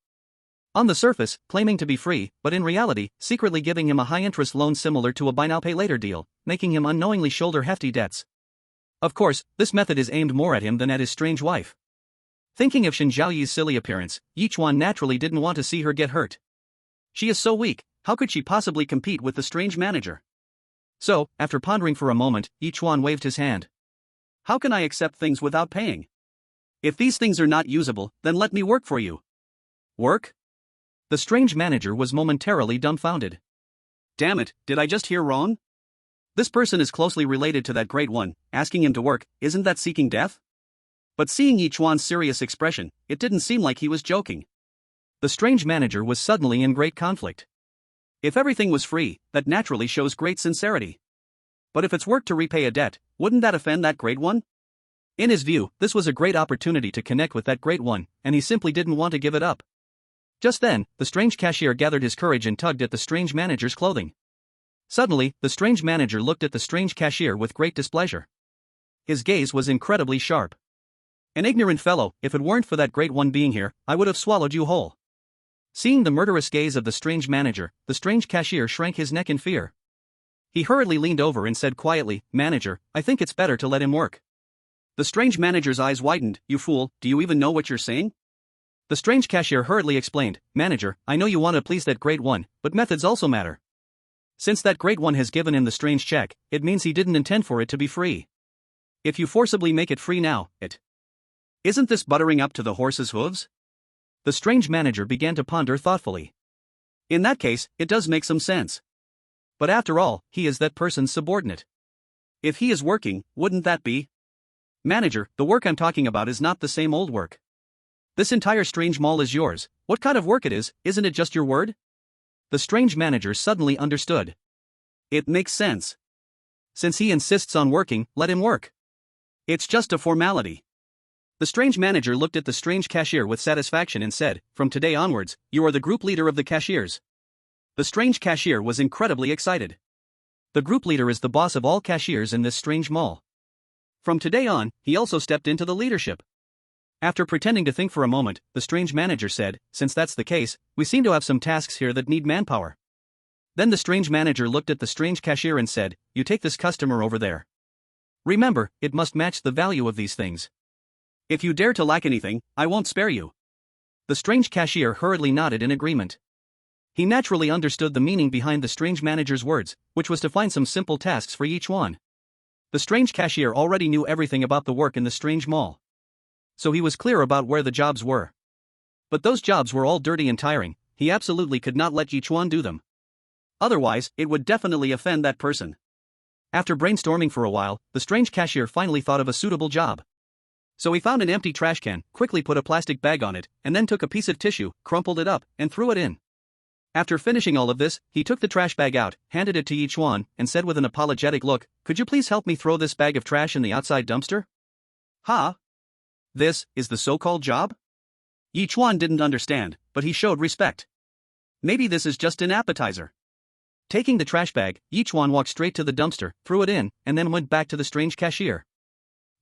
On the surface, claiming to be free, but in reality, secretly giving him a high-interest loan similar to a buy-now-pay-later deal, making him unknowingly shoulder hefty debts. Of course, this method is aimed more at him than at his strange wife. Thinking of Shen Zhaoyi's silly appearance, Ye Chuan naturally didn't want to see her get hurt. She is so weak, how could she possibly compete with the strange manager? So, after pondering for a moment, Ye Chuan waved his hand. How can I accept things without paying? If these things are not usable, then let me work for you. Work? The strange manager was momentarily dumbfounded. Damn it, did I just hear wrong? This person is closely related to that great one, asking him to work, isn't that seeking death? But seeing Ye Chuan's serious expression, it didn't seem like he was joking. The strange manager was suddenly in great conflict. If everything was free, that naturally shows great sincerity. But if it's work to repay a debt, wouldn't that offend that great one? In his view, this was a great opportunity to connect with that great one, and he simply didn't want to give it up. Just then, the strange cashier gathered his courage and tugged at the strange manager's clothing. Suddenly, the strange manager looked at the strange cashier with great displeasure. His gaze was incredibly sharp. An ignorant fellow, if it weren't for that great one being here, I would have swallowed you whole. Seeing the murderous gaze of the strange manager, the strange cashier shrank his neck in fear. He hurriedly leaned over and said quietly, Manager, I think it's better to let him work. The strange manager's eyes widened. You fool, do you even know what you're saying? The strange cashier hurriedly explained, Manager, I know you want to please that great one, but methods also matter. Since that great one has given him the strange check, it means he didn't intend for it to be free. If you forcibly make it free now, isn't this buttering up to the horse's hooves? The strange manager began to ponder thoughtfully. In that case, it does make some sense. But after all, he is that person's subordinate. If he is working, wouldn't that be? Manager, the work I'm talking about is not the same old work. This entire strange mall is yours. What kind of work it is, isn't it just your word? The strange manager suddenly understood. It makes sense. Since he insists on working, let him work. It's just a formality. The strange manager looked at the strange cashier with satisfaction and said, From today onwards, you are the group leader of the cashiers. The strange cashier was incredibly excited. The group leader is the boss of all cashiers in this strange mall. From today on, he also stepped into the leadership. After pretending to think for a moment, the strange manager said, Since that's the case, we seem to have some tasks here that need manpower. Then the strange manager looked at the strange cashier and said, You take this customer over there. Remember, it must match the value of these things. If you dare to lack anything, I won't spare you. The strange cashier hurriedly nodded in agreement. He naturally understood the meaning behind the strange manager's words, which was to find some simple tasks for Ye Chuan. The strange cashier already knew everything about the work in the strange mall. So he was clear about where the jobs were. But those jobs were all dirty and tiring, he absolutely could not let Ye Chuan do them. Otherwise, it would definitely offend that person. After brainstorming for a while, the strange cashier finally thought of a suitable job. So he found an empty trash can, quickly put a plastic bag on it, and then took a piece of tissue, crumpled it up, and threw it in. After finishing all of this, he took the trash bag out, handed it to Ye Chuan, and said with an apologetic look, "Could you please help me throw this bag of trash in the outside dumpster?" Huh? This is the so-called job? Ye Chuan didn't understand, but he showed respect. Maybe this is just an appetizer. Taking the trash bag, Ye Chuan walked straight to the dumpster, threw it in, and then went back to the strange cashier.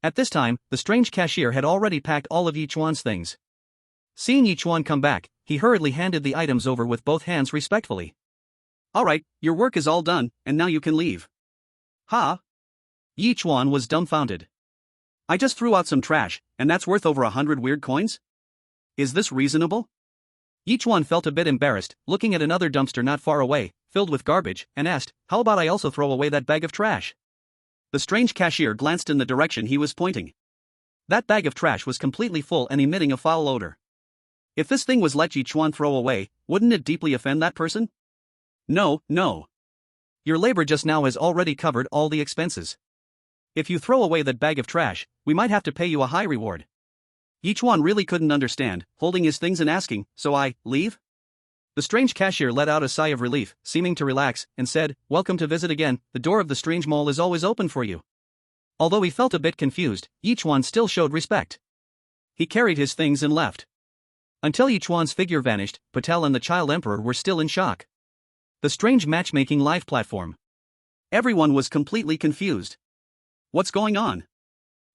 At this time, the strange cashier had already packed all of Ye Chuan's things. Seeing Ye Chuan come back, he hurriedly handed the items over with both hands respectfully. "Alright, your work is all done, and now you can leave." Huh? Ye Chuan was dumbfounded. "I just threw out some trash, and that's worth over 100 weird coins? Is this reasonable?" Ye Chuan felt a bit embarrassed, looking at another dumpster not far away, filled with garbage, and asked, "How about I also throw away that bag of trash?" The strange cashier glanced in the direction he was pointing. That bag of trash was completely full and emitting a foul odor. If this thing was let Ye Chuan throw away, wouldn't it deeply offend that person? No. Your labor just now has already covered all the expenses. If you throw away that bag of trash, we might have to pay you a high reward. Ye Chuan really couldn't understand, holding his things and asking, "So I leave?" The strange cashier let out a sigh of relief, seeming to relax, and said, "Welcome to visit again, the door of the strange mall is always open for you." Although he felt a bit confused, Ye Chuan still showed respect. He carried his things and left. Until Ye Chuan's figure vanished, Patel and the Child Emperor were still in shock. The strange matchmaking live platform. Everyone was completely confused. What's going on?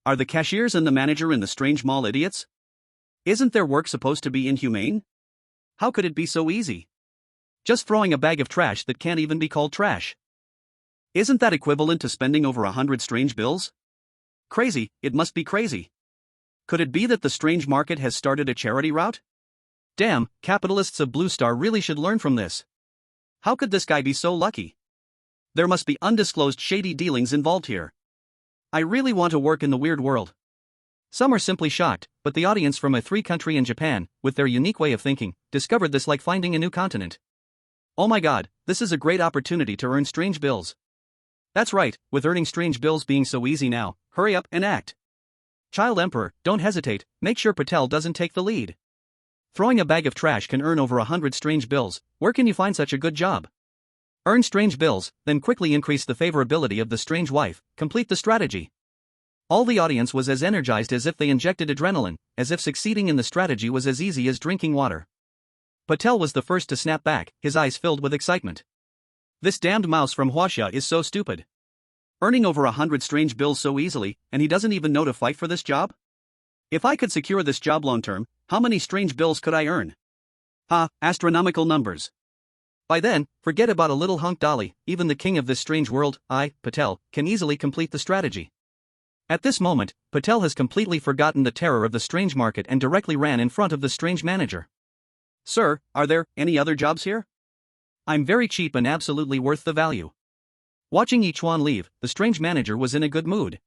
Are the cashiers and the manager in the strange mall idiots? Isn't their work supposed to be inhumane? How could it be so easy? Just throwing a bag of trash that can't even be called trash. Isn't that equivalent to spending over 100 strange bills? Crazy, it must be crazy. Could it be that the strange market has started a charity route? Damn, capitalists of Blue Star really should learn from this. How could this guy be so lucky? There must be undisclosed shady dealings involved here. I really want to work in the weird world. Some are simply shocked, but the audience from a three-country in Japan, with their unique way of thinking, discovered this like finding a new continent. Oh my god, this is a great opportunity to earn strange bills. That's right, with earning strange bills being so easy now, hurry up and act. Child Emperor, don't hesitate, make sure Patel doesn't take the lead. Throwing a bag of trash can earn over 100 strange bills, where can you find such a good job? Earn strange bills, then quickly increase the favorability of the strange wife, complete the strategy. All the audience was as energized as if they injected adrenaline, as if succeeding in the strategy was as easy as drinking water. Patel was the first to snap back, his eyes filled with excitement. This damned mouse from Huaxia is so stupid. Earning over 100 strange bills so easily, and he doesn't even know to fight for this job? If I could secure this job long term, how many strange bills could I earn? Astronomical numbers. By then, forget about a little hunk dolly, even the king of this strange world, Patel, can easily complete the strategy. At this moment, Patel has completely forgotten the terror of the strange market and directly ran in front of the strange manager. "Sir, are there any other jobs here? I'm very cheap and absolutely worth the value." Watching Ye Chuan leave, the strange manager was in a good mood.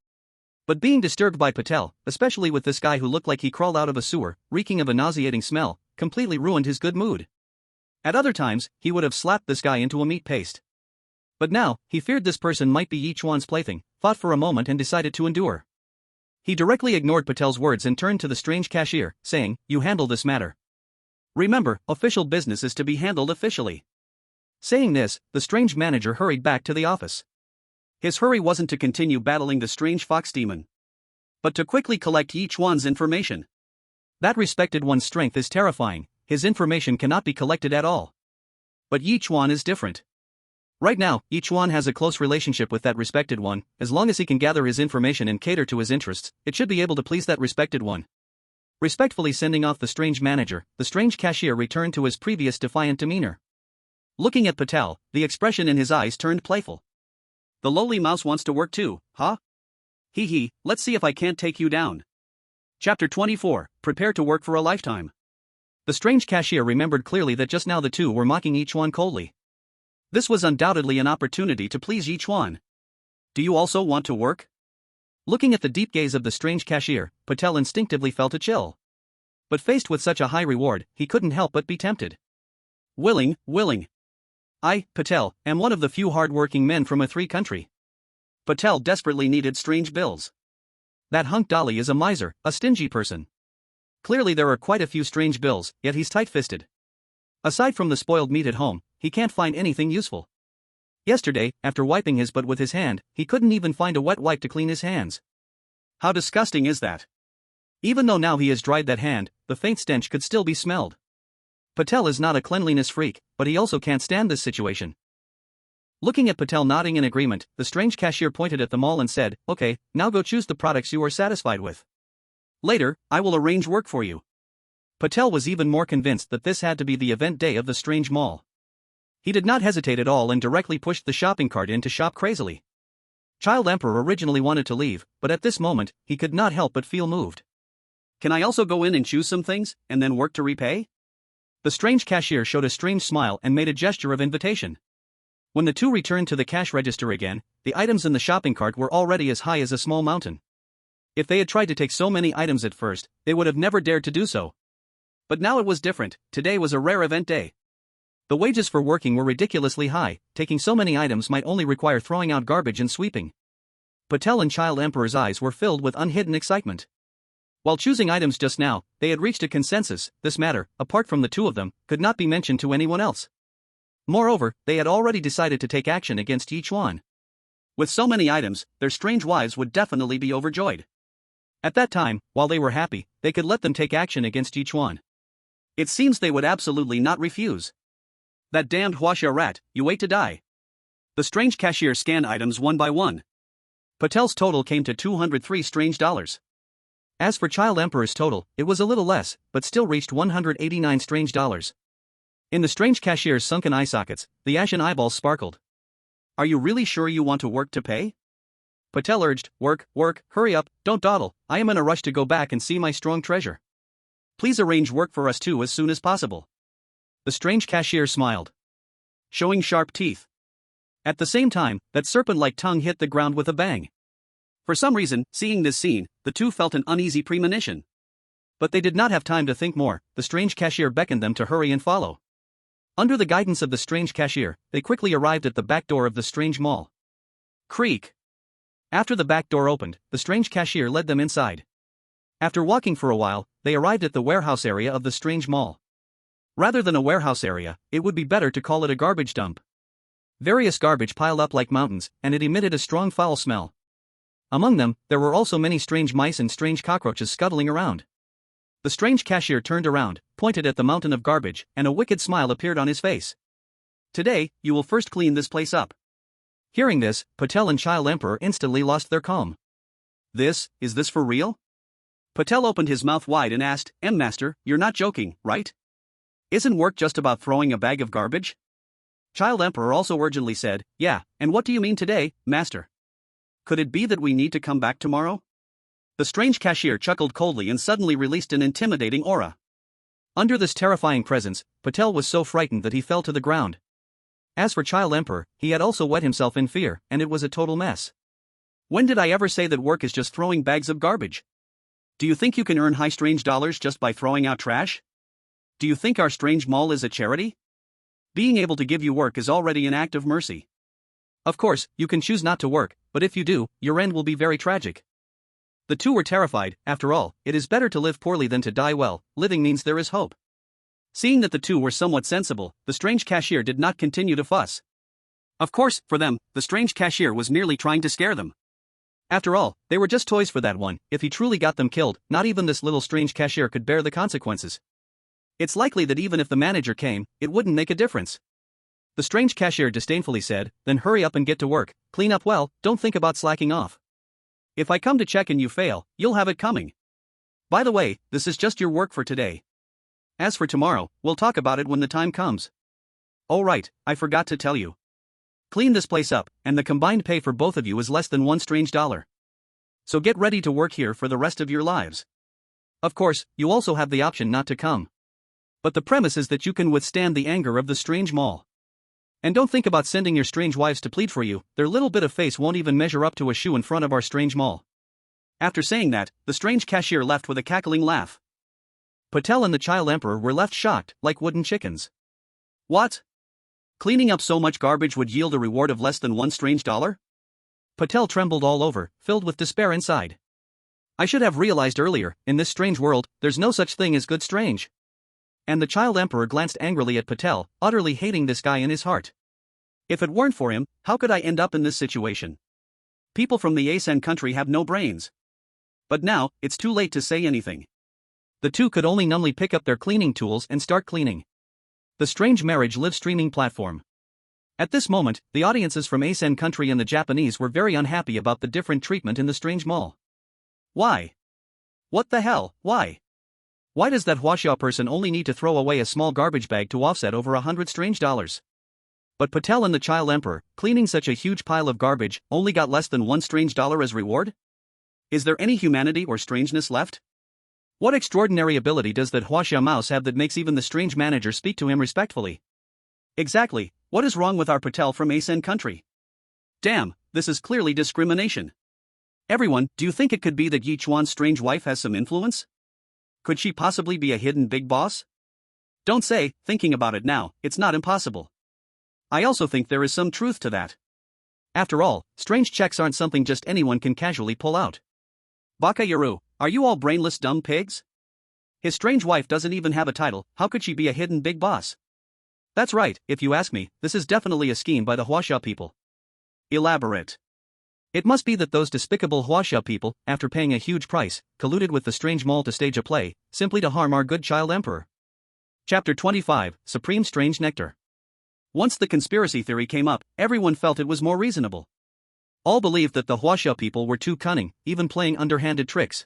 But being disturbed by Patel, especially with this guy who looked like he crawled out of a sewer, reeking of a nauseating smell, completely ruined his good mood. At other times, he would have slapped this guy into a meat paste. But now, he feared this person might be Ye Chuan's plaything, thought for a moment and decided to endure. He directly ignored Patel's words and turned to the strange cashier, saying, "You handle this matter. Remember, official business is to be handled officially." Saying this, the strange manager hurried back to the office. His hurry wasn't to continue battling the strange fox demon, but to quickly collect Ye Chuan's information. That respected one's strength is terrifying, his information cannot be collected at all. But Ye Chuan is different. Right now, Ye Chuan has a close relationship with that respected one. As long as he can gather his information and cater to his interests, it should be able to please that respected one. Respectfully sending off the strange manager, the strange cashier returned to his previous defiant demeanor. Looking at Patel, the expression in his eyes turned playful. "The lowly mouse wants to work too, huh? Hee, let's see if I can't take you down." Chapter 24, Prepare to work for a lifetime. The strange cashier remembered clearly that just now the two were mocking Ye Chuan coldly. This was undoubtedly an opportunity to please Ye Chuan. "Do you also want to work?" Looking at the deep gaze of the strange cashier, Patel instinctively felt a chill. But faced with such a high reward, he couldn't help but be tempted. Willing. I, Patel, am one of the few hard-working men from a three country. Patel desperately needed strange bills. That hunk Dolly is a miser, a stingy person. Clearly there are quite a few strange bills, yet he's tight-fisted. Aside from the spoiled meat at home, he can't find anything useful. Yesterday, after wiping his butt with his hand, he couldn't even find a wet wipe to clean his hands. How disgusting is that? Even though now he has dried that hand, the faint stench could still be smelled. Patel is not a cleanliness freak, but he also can't stand this situation. Looking at Patel nodding in agreement, the strange cashier pointed at them all and said, "Okay, now go choose the products you are satisfied with. Later, I will arrange work for you." Patel was even more convinced that this had to be the event day of the strange mall. He did not hesitate at all and directly pushed the shopping cart in to shop crazily. Child Emperor originally wanted to leave, but at this moment, he could not help but feel moved. "Can I also go in and choose some things, and then work to repay?" The strange cashier showed a strange smile and made a gesture of invitation. When the two returned to the cash register again, the items in the shopping cart were already as high as a small mountain. If they had tried to take so many items at first, they would have never dared to do so. But now it was different. Today was a rare event day. The wages for working were ridiculously high, taking so many items might only require throwing out garbage and sweeping. Patel and Child Emperor's eyes were filled with unhidden excitement. While choosing items just now, they had reached a consensus. This matter, apart from the two of them, could not be mentioned to anyone else. Moreover, they had already decided to take action against Ye Chuan. With so many items, their strange wives would definitely be overjoyed. At that time, while they were happy, they could let them take action against Ye Chuan. It seems they would absolutely not refuse. That damned Huaxia rat, you wait to die. The strange cashier scanned items one by one. Patel's total came to 203 strange dollars. As for Child Emperor's total, it was a little less, but still reached 189 strange dollars. In the strange cashier's sunken eye sockets, the ashen eyeballs sparkled. "Are you really sure you want to work to pay?" Patel urged. Work, hurry up, don't dawdle, I am in a rush to go back and see my strong treasure. Please arrange work for us too as soon as possible." The strange cashier smiled, showing sharp teeth. At the same time, that serpent-like tongue hit the ground with a bang. For some reason, seeing this scene, the two felt an uneasy premonition. But they did not have time to think more. The strange cashier beckoned them to hurry and follow. Under the guidance of the strange cashier, they quickly arrived at the back door of the strange mall. Creak. After the back door opened, the strange cashier led them inside. After walking for a while, they arrived at the warehouse area of the strange mall. Rather than a warehouse area, it would be better to call it a garbage dump. Various garbage piled up like mountains, and it emitted a strong foul smell. Among them, there were also many strange mice and strange cockroaches scuttling around. The strange cashier turned around, pointed at the mountain of garbage, and a wicked smile appeared on his face. "Today, you will first clean this place up." Hearing this, Patel and Child Emperor instantly lost their calm. Is this for real?" Patel opened his mouth wide and asked, "Master, you're not joking, right? Isn't work just about throwing a bag of garbage?" Child Emperor also urgently said, "Yeah, and what do you mean today, Master? Could it be that we need to come back tomorrow?" The strange cashier chuckled coldly and suddenly released an intimidating aura. Under this terrifying presence, Patel was so frightened that he fell to the ground. As for Child Emperor, he had also wet himself in fear, and it was a total mess. "When did I ever say that work is just throwing bags of garbage? Do you think you can earn high strange dollars just by throwing out trash? Do you think our strange mall is a charity? Being able to give you work is already an act of mercy. Of course, you can choose not to work, but if you do, your end will be very tragic." The two were terrified. After all, it is better to live poorly than to die well. Living means there is hope. Seeing that the two were somewhat sensible, the strange cashier did not continue to fuss. Of course, for them, the strange cashier was merely trying to scare them. After all, they were just toys for that one. If he truly got them killed, not even this little strange cashier could bear the consequences. It's likely that even if the manager came, it wouldn't make a difference. The strange cashier disdainfully said, "Then hurry up and get to work, clean up well, don't think about slacking off. If I come to check and you fail, you'll have it coming. By the way, this is just your work for today. As for tomorrow, we'll talk about it when the time comes. Oh right, I forgot to tell you. Clean this place up, and the combined pay for both of you is less than $1 strange. So get ready to work here for the rest of your lives. Of course, you also have the option not to come. But the premise is that you can withstand the anger of the strange mall. And don't think about sending your strange wives to plead for you, their little bit of face won't even measure up to a shoe in front of our strange mall." After saying that, the strange cashier left with a cackling laugh. Patel and the Child Emperor were left shocked, like wooden chickens. "What? Cleaning up so much garbage would yield a reward of less than $1 strange? Patel trembled all over, filled with despair inside. I should have realized earlier, in this strange world, there's no such thing as good strange. And the child emperor glanced angrily at Patel, utterly hating this guy in his heart. If it weren't for him, how could I end up in this situation? People from the Ye country have no brains. But now, it's too late to say anything. The two could only numbly pick up their cleaning tools and start cleaning. The Strange Marriage live streaming platform. At this moment, the audiences from Ye country and the Japanese were very unhappy about the different treatment in the strange mall. Why? What the hell, why? Why does that Huaxia person only need to throw away a small garbage bag to offset over $100 strange? But Patel and the child emperor, cleaning such a huge pile of garbage, only got less than $1 strange as reward? Is there any humanity or strangeness left? What extraordinary ability does that Huaxia mouse have that makes even the strange manager speak to him respectfully? Exactly, what is wrong with our Patel from Ye country? Damn, this is clearly discrimination. Everyone, do you think it could be that Ye Chuan's strange wife has some influence? Could she possibly be a hidden big boss? Don't say, thinking about it now, it's not impossible. I also think there is some truth to that. After all, strange checks aren't something just anyone can casually pull out. Baka Yaru, are you all brainless dumb pigs? His strange wife doesn't even have a title, how could she be a hidden big boss? That's right, if you ask me, this is definitely a scheme by the Huaxia people. Elaborate. It must be that those despicable Huaxia people, after paying a huge price, colluded with the strange mall to stage a play, simply to harm our good child emperor. Chapter 25, Supreme Strange Nectar. Once the conspiracy theory came up, everyone felt it was more reasonable. All believed that the Huaxia people were too cunning, even playing underhanded tricks.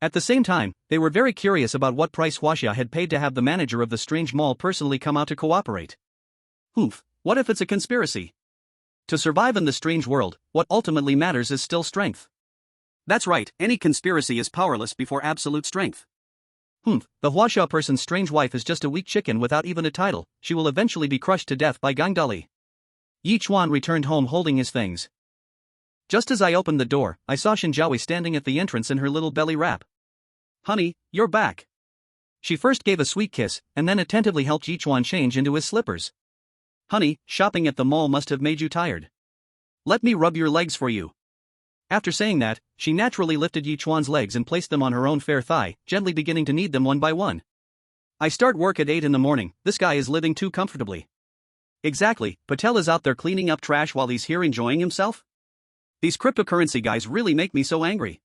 At the same time, they were very curious about what price Huaxia had paid to have the manager of the strange mall personally come out to cooperate. Humph, what if it's a conspiracy? To survive in the strange world, what ultimately matters is still strength. That's right, any conspiracy is powerless before absolute strength. The Huaxia person's strange wife is just a weak chicken without even a title, she will eventually be crushed to death by Gangdali. Ye Chuan returned home holding his things. Just as I opened the door, I saw Shen Zhaoyi standing at the entrance in her little belly wrap. Honey, you're back. She first gave a sweet kiss, and then attentively helped Ye Chuan change into his slippers. Honey, shopping at the mall must have made you tired. Let me rub your legs for you. After saying that, she naturally lifted Ye Chuan's legs and placed them on her own fair thigh, gently beginning to knead them one by one. I start work at 8 in the morning, this guy is living too comfortably. Exactly, Patel is out there cleaning up trash while he's here enjoying himself? These cryptocurrency guys really make me so angry.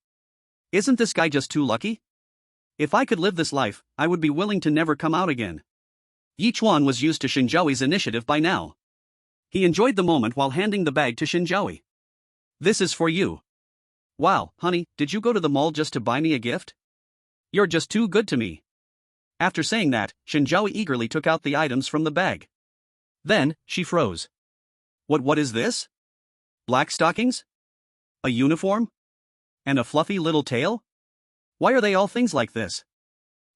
Isn't this guy just too lucky? If I could live this life, I would be willing to never come out again. Ye Chuan was used to Shen Zhaoyi's initiative by now. He enjoyed the moment while handing the bag to Shen Zhaoyi. This is for you. Wow, honey, did you go to the mall just to buy me a gift? You're just too good to me. After saying that, Shen Zhaoyi eagerly took out the items from the bag. Then, she froze. What is this? Black stockings? A uniform? And a fluffy little tail? Why are they all things like this?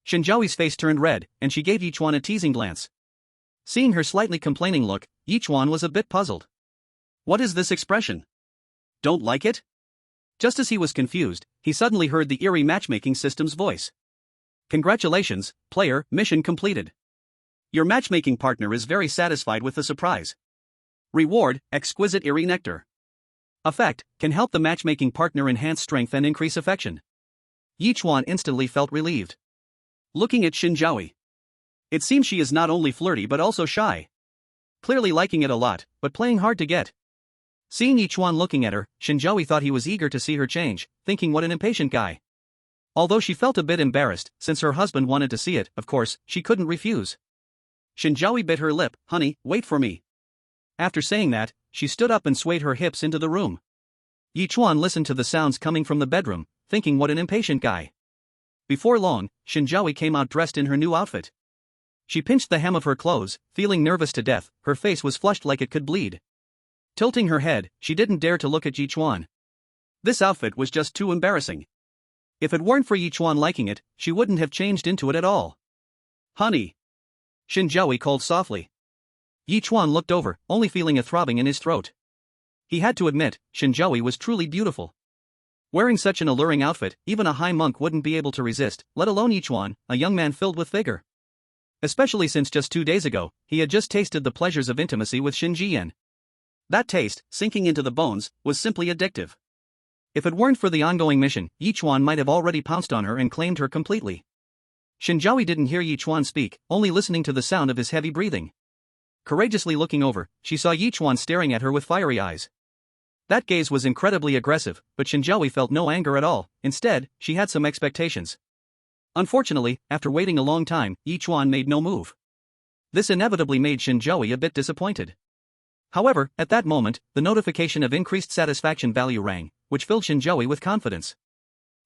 Shen Zhaoyi's face turned red, and she gave Ye Chuan a teasing glance. Seeing her slightly complaining look, Ye Chuan was a bit puzzled. What is this expression? Don't like it? Just as he was confused, he suddenly heard the Eerie Matchmaking system's voice. Congratulations, player, mission completed. Your matchmaking partner is very satisfied with the surprise. Reward, exquisite Eerie Nectar. Effect, can help the matchmaking partner enhance strength and increase affection. Ye Chuan instantly felt relieved. Looking at Shen Zhaoyi. It seems she is not only flirty but also shy. Clearly liking it a lot, but playing hard to get. Seeing Ye Chuan looking at her, Shen Zhaoyi thought he was eager to see her change, thinking what an impatient guy. Although she felt a bit embarrassed, since her husband wanted to see it, of course, she couldn't refuse. Shen Zhaoyi bit her lip, honey, wait for me. After saying that, she stood up and swayed her hips into the room. Ye Chuan listened to the sounds coming from the bedroom, thinking what an impatient guy. Before long, Shen Zhaoyi came out dressed in her new outfit. She pinched the hem of her clothes, feeling nervous to death, her face was flushed like it could bleed. Tilting her head, she didn't dare to look at Ye Chuan. This outfit was just too embarrassing. If it weren't for Ye Chuan liking it, she wouldn't have changed into it at all. Honey. Shen Zhaoyi called softly. Ye Chuan looked over, only feeling a throbbing in his throat. He had to admit, Shen Zhaoyi was truly beautiful. Wearing such an alluring outfit, even a high monk wouldn't be able to resist, let alone Ye Chuan, a young man filled with vigor. Especially since just 2 days ago, he had just tasted the pleasures of intimacy with Shen Zhiyan. That taste, sinking into the bones, was simply addictive. If it weren't for the ongoing mission, Ye Chuan might have already pounced on her and claimed her completely. Shen Zhaoyi didn't hear Ye Chuan speak, only listening to the sound of his heavy breathing. Courageously looking over, she saw Ye Chuan staring at her with fiery eyes. That gaze was incredibly aggressive, but Shen Zhaoyi felt no anger at all. Instead, she had some expectations. Unfortunately, after waiting a long time, Ye Chuan made no move. This inevitably made Shen Zhaoyi a bit disappointed. However, at that moment, the notification of increased satisfaction value rang, which filled Shen Zhaoyi with confidence.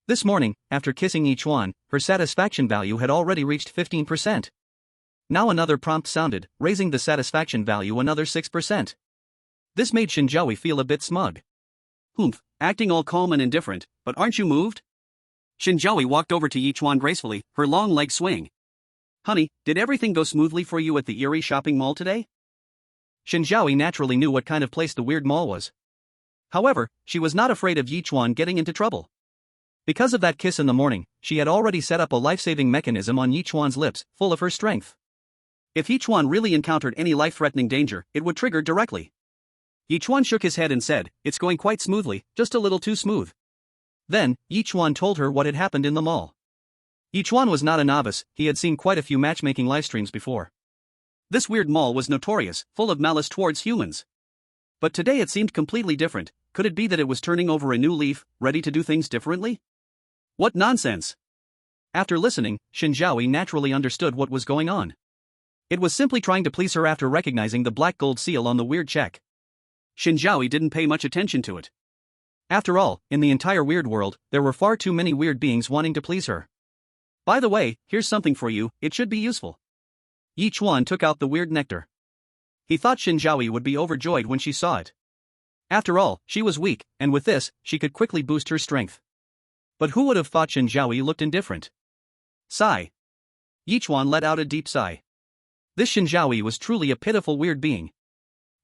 This morning, after kissing Ye Chuan, her satisfaction value had already reached 15%. Now another prompt sounded, raising the satisfaction value another 6%. This made Shen Zhaoyi feel a bit smug. Humph, acting all calm and indifferent, but aren't you moved? Shen Zhaoyi walked over to Ye Chuan gracefully, her long legs swaying. Honey, did everything go smoothly for you at the Eerie shopping mall today? Shen Zhaoyi naturally knew what kind of place the weird mall was. However, she was not afraid of Ye Chuan getting into trouble. Because of that kiss in the morning, she had already set up a life-saving mechanism on Ye Chuan's lips, full of her strength. If Ye Chuan really encountered any life-threatening danger, it would trigger directly. Ye Chuan shook his head and said, "It's going quite smoothly, just a little too smooth." Then, Ye Chuan told her what had happened in the mall. Ye Chuan was not a novice, he had seen quite a few matchmaking livestreams before. This weird mall was notorious, full of malice towards humans. But today it seemed completely different. Could it be that it was turning over a new leaf, ready to do things differently? What nonsense! After listening, Shen Zhaoyi naturally understood what was going on. It was simply trying to please her after recognizing the black gold seal on the weird check. Shen Zhaoyi didn't pay much attention to it. After all, in the entire weird world, there were far too many weird beings wanting to please her. By the way, here's something for you, it should be useful. Ye Chuan took out the weird nectar. He thought Shen Zhaoyi would be overjoyed when she saw it. After all, she was weak, and with this, she could quickly boost her strength. But who would have thought Shen Zhaoyi looked indifferent? Sigh. Ye Chuan let out a deep sigh. This Shen Zhaoyi was truly a pitiful weird being.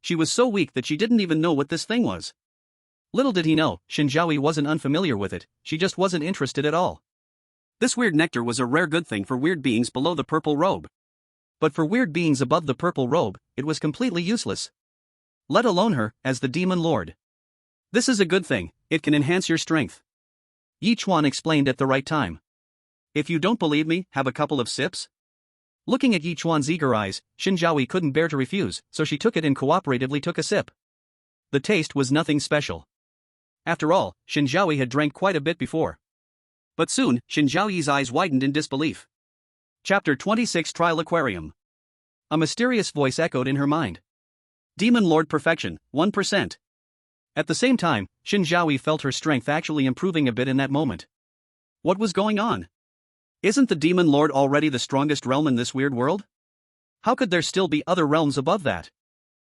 She was so weak that she didn't even know what this thing was. Little did he know, Shen Zhaoyi wasn't unfamiliar with it, she just wasn't interested at all. This weird nectar was a rare good thing for weird beings below the purple robe. But for weird beings above the purple robe, it was completely useless. Let alone her, as the demon lord. This is a good thing, it can enhance your strength. Ye Chuan explained at the right time. If you don't believe me, have a couple of sips? Looking at Ye Chuan's eager eyes, Shen Zhaoyi couldn't bear to refuse, so she took it and cooperatively took a sip. The taste was nothing special. After all, Shen Zhaoyi had drank quite a bit before. But soon, Shen Zhaoyi's eyes widened in disbelief. Chapter 26 Trial Aquarium. A mysterious voice echoed in her mind. Demon Lord Perfection, 1%. At the same time, Shen Zhaoyi felt her strength actually improving a bit in that moment. What was going on? Isn't the Demon Lord already the strongest realm in this weird world? How could there still be other realms above that?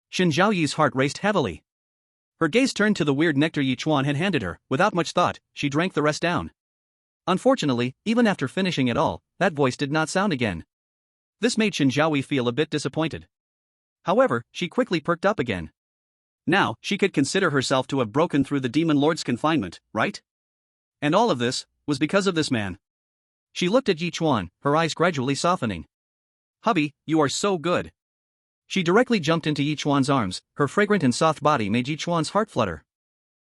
Shen Zhaoyi's heart raced heavily. Her gaze turned to the weird nectar Ye Chuan had handed her. Without much thought, she drank the rest down. Unfortunately, even after finishing it all, that voice did not sound again. This made Shen Zhaoyi feel a bit disappointed. However, she quickly perked up again. Now, she could consider herself to have broken through the Demon Lord's confinement, right? And all of this was because of this man. She looked at Ye Chuan, her eyes gradually softening. Hubby, you are so good. She directly jumped into Ye Chuan's arms, her fragrant and soft body made Ye Chuan's heart flutter.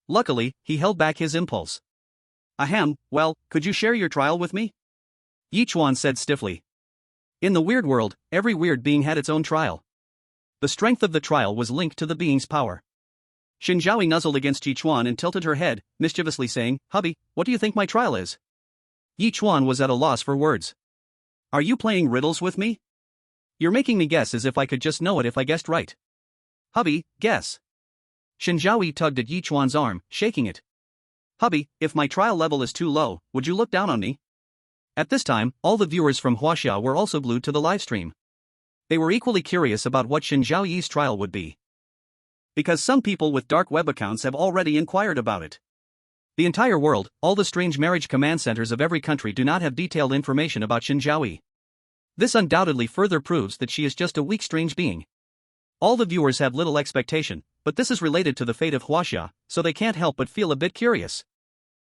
Luckily, he held back his impulse. Ahem, well, could you share your trial with me? Ye Chuan said stiffly. In the weird world, every weird being had its own trial. The strength of the trial was linked to the being's power. Shen Zhaoyi nuzzled against Ye Chuan and tilted her head, mischievously saying, Hubby, what do you think my trial is? Ye Chuan was at a loss for words. Are you playing riddles with me? You're making me guess as if I could just know it if I guessed right. Hubby, guess. Shen Zhaoyi tugged at Ye Chuan's arm, shaking it. Hubby, if my trial level is too low, would you look down on me? At this time, all the viewers from Huaxia were also glued to the livestream. They were equally curious about what Shen Zhaoyi's trial would be. Because some people with dark web accounts have already inquired about it. The entire world, all the strange marriage command centers of every country do not have detailed information about Shen Zhaoyi. This undoubtedly further proves that she is just a weak strange being. All the viewers have little expectation, but this is related to the fate of Huaxia, so they can't help but feel a bit curious.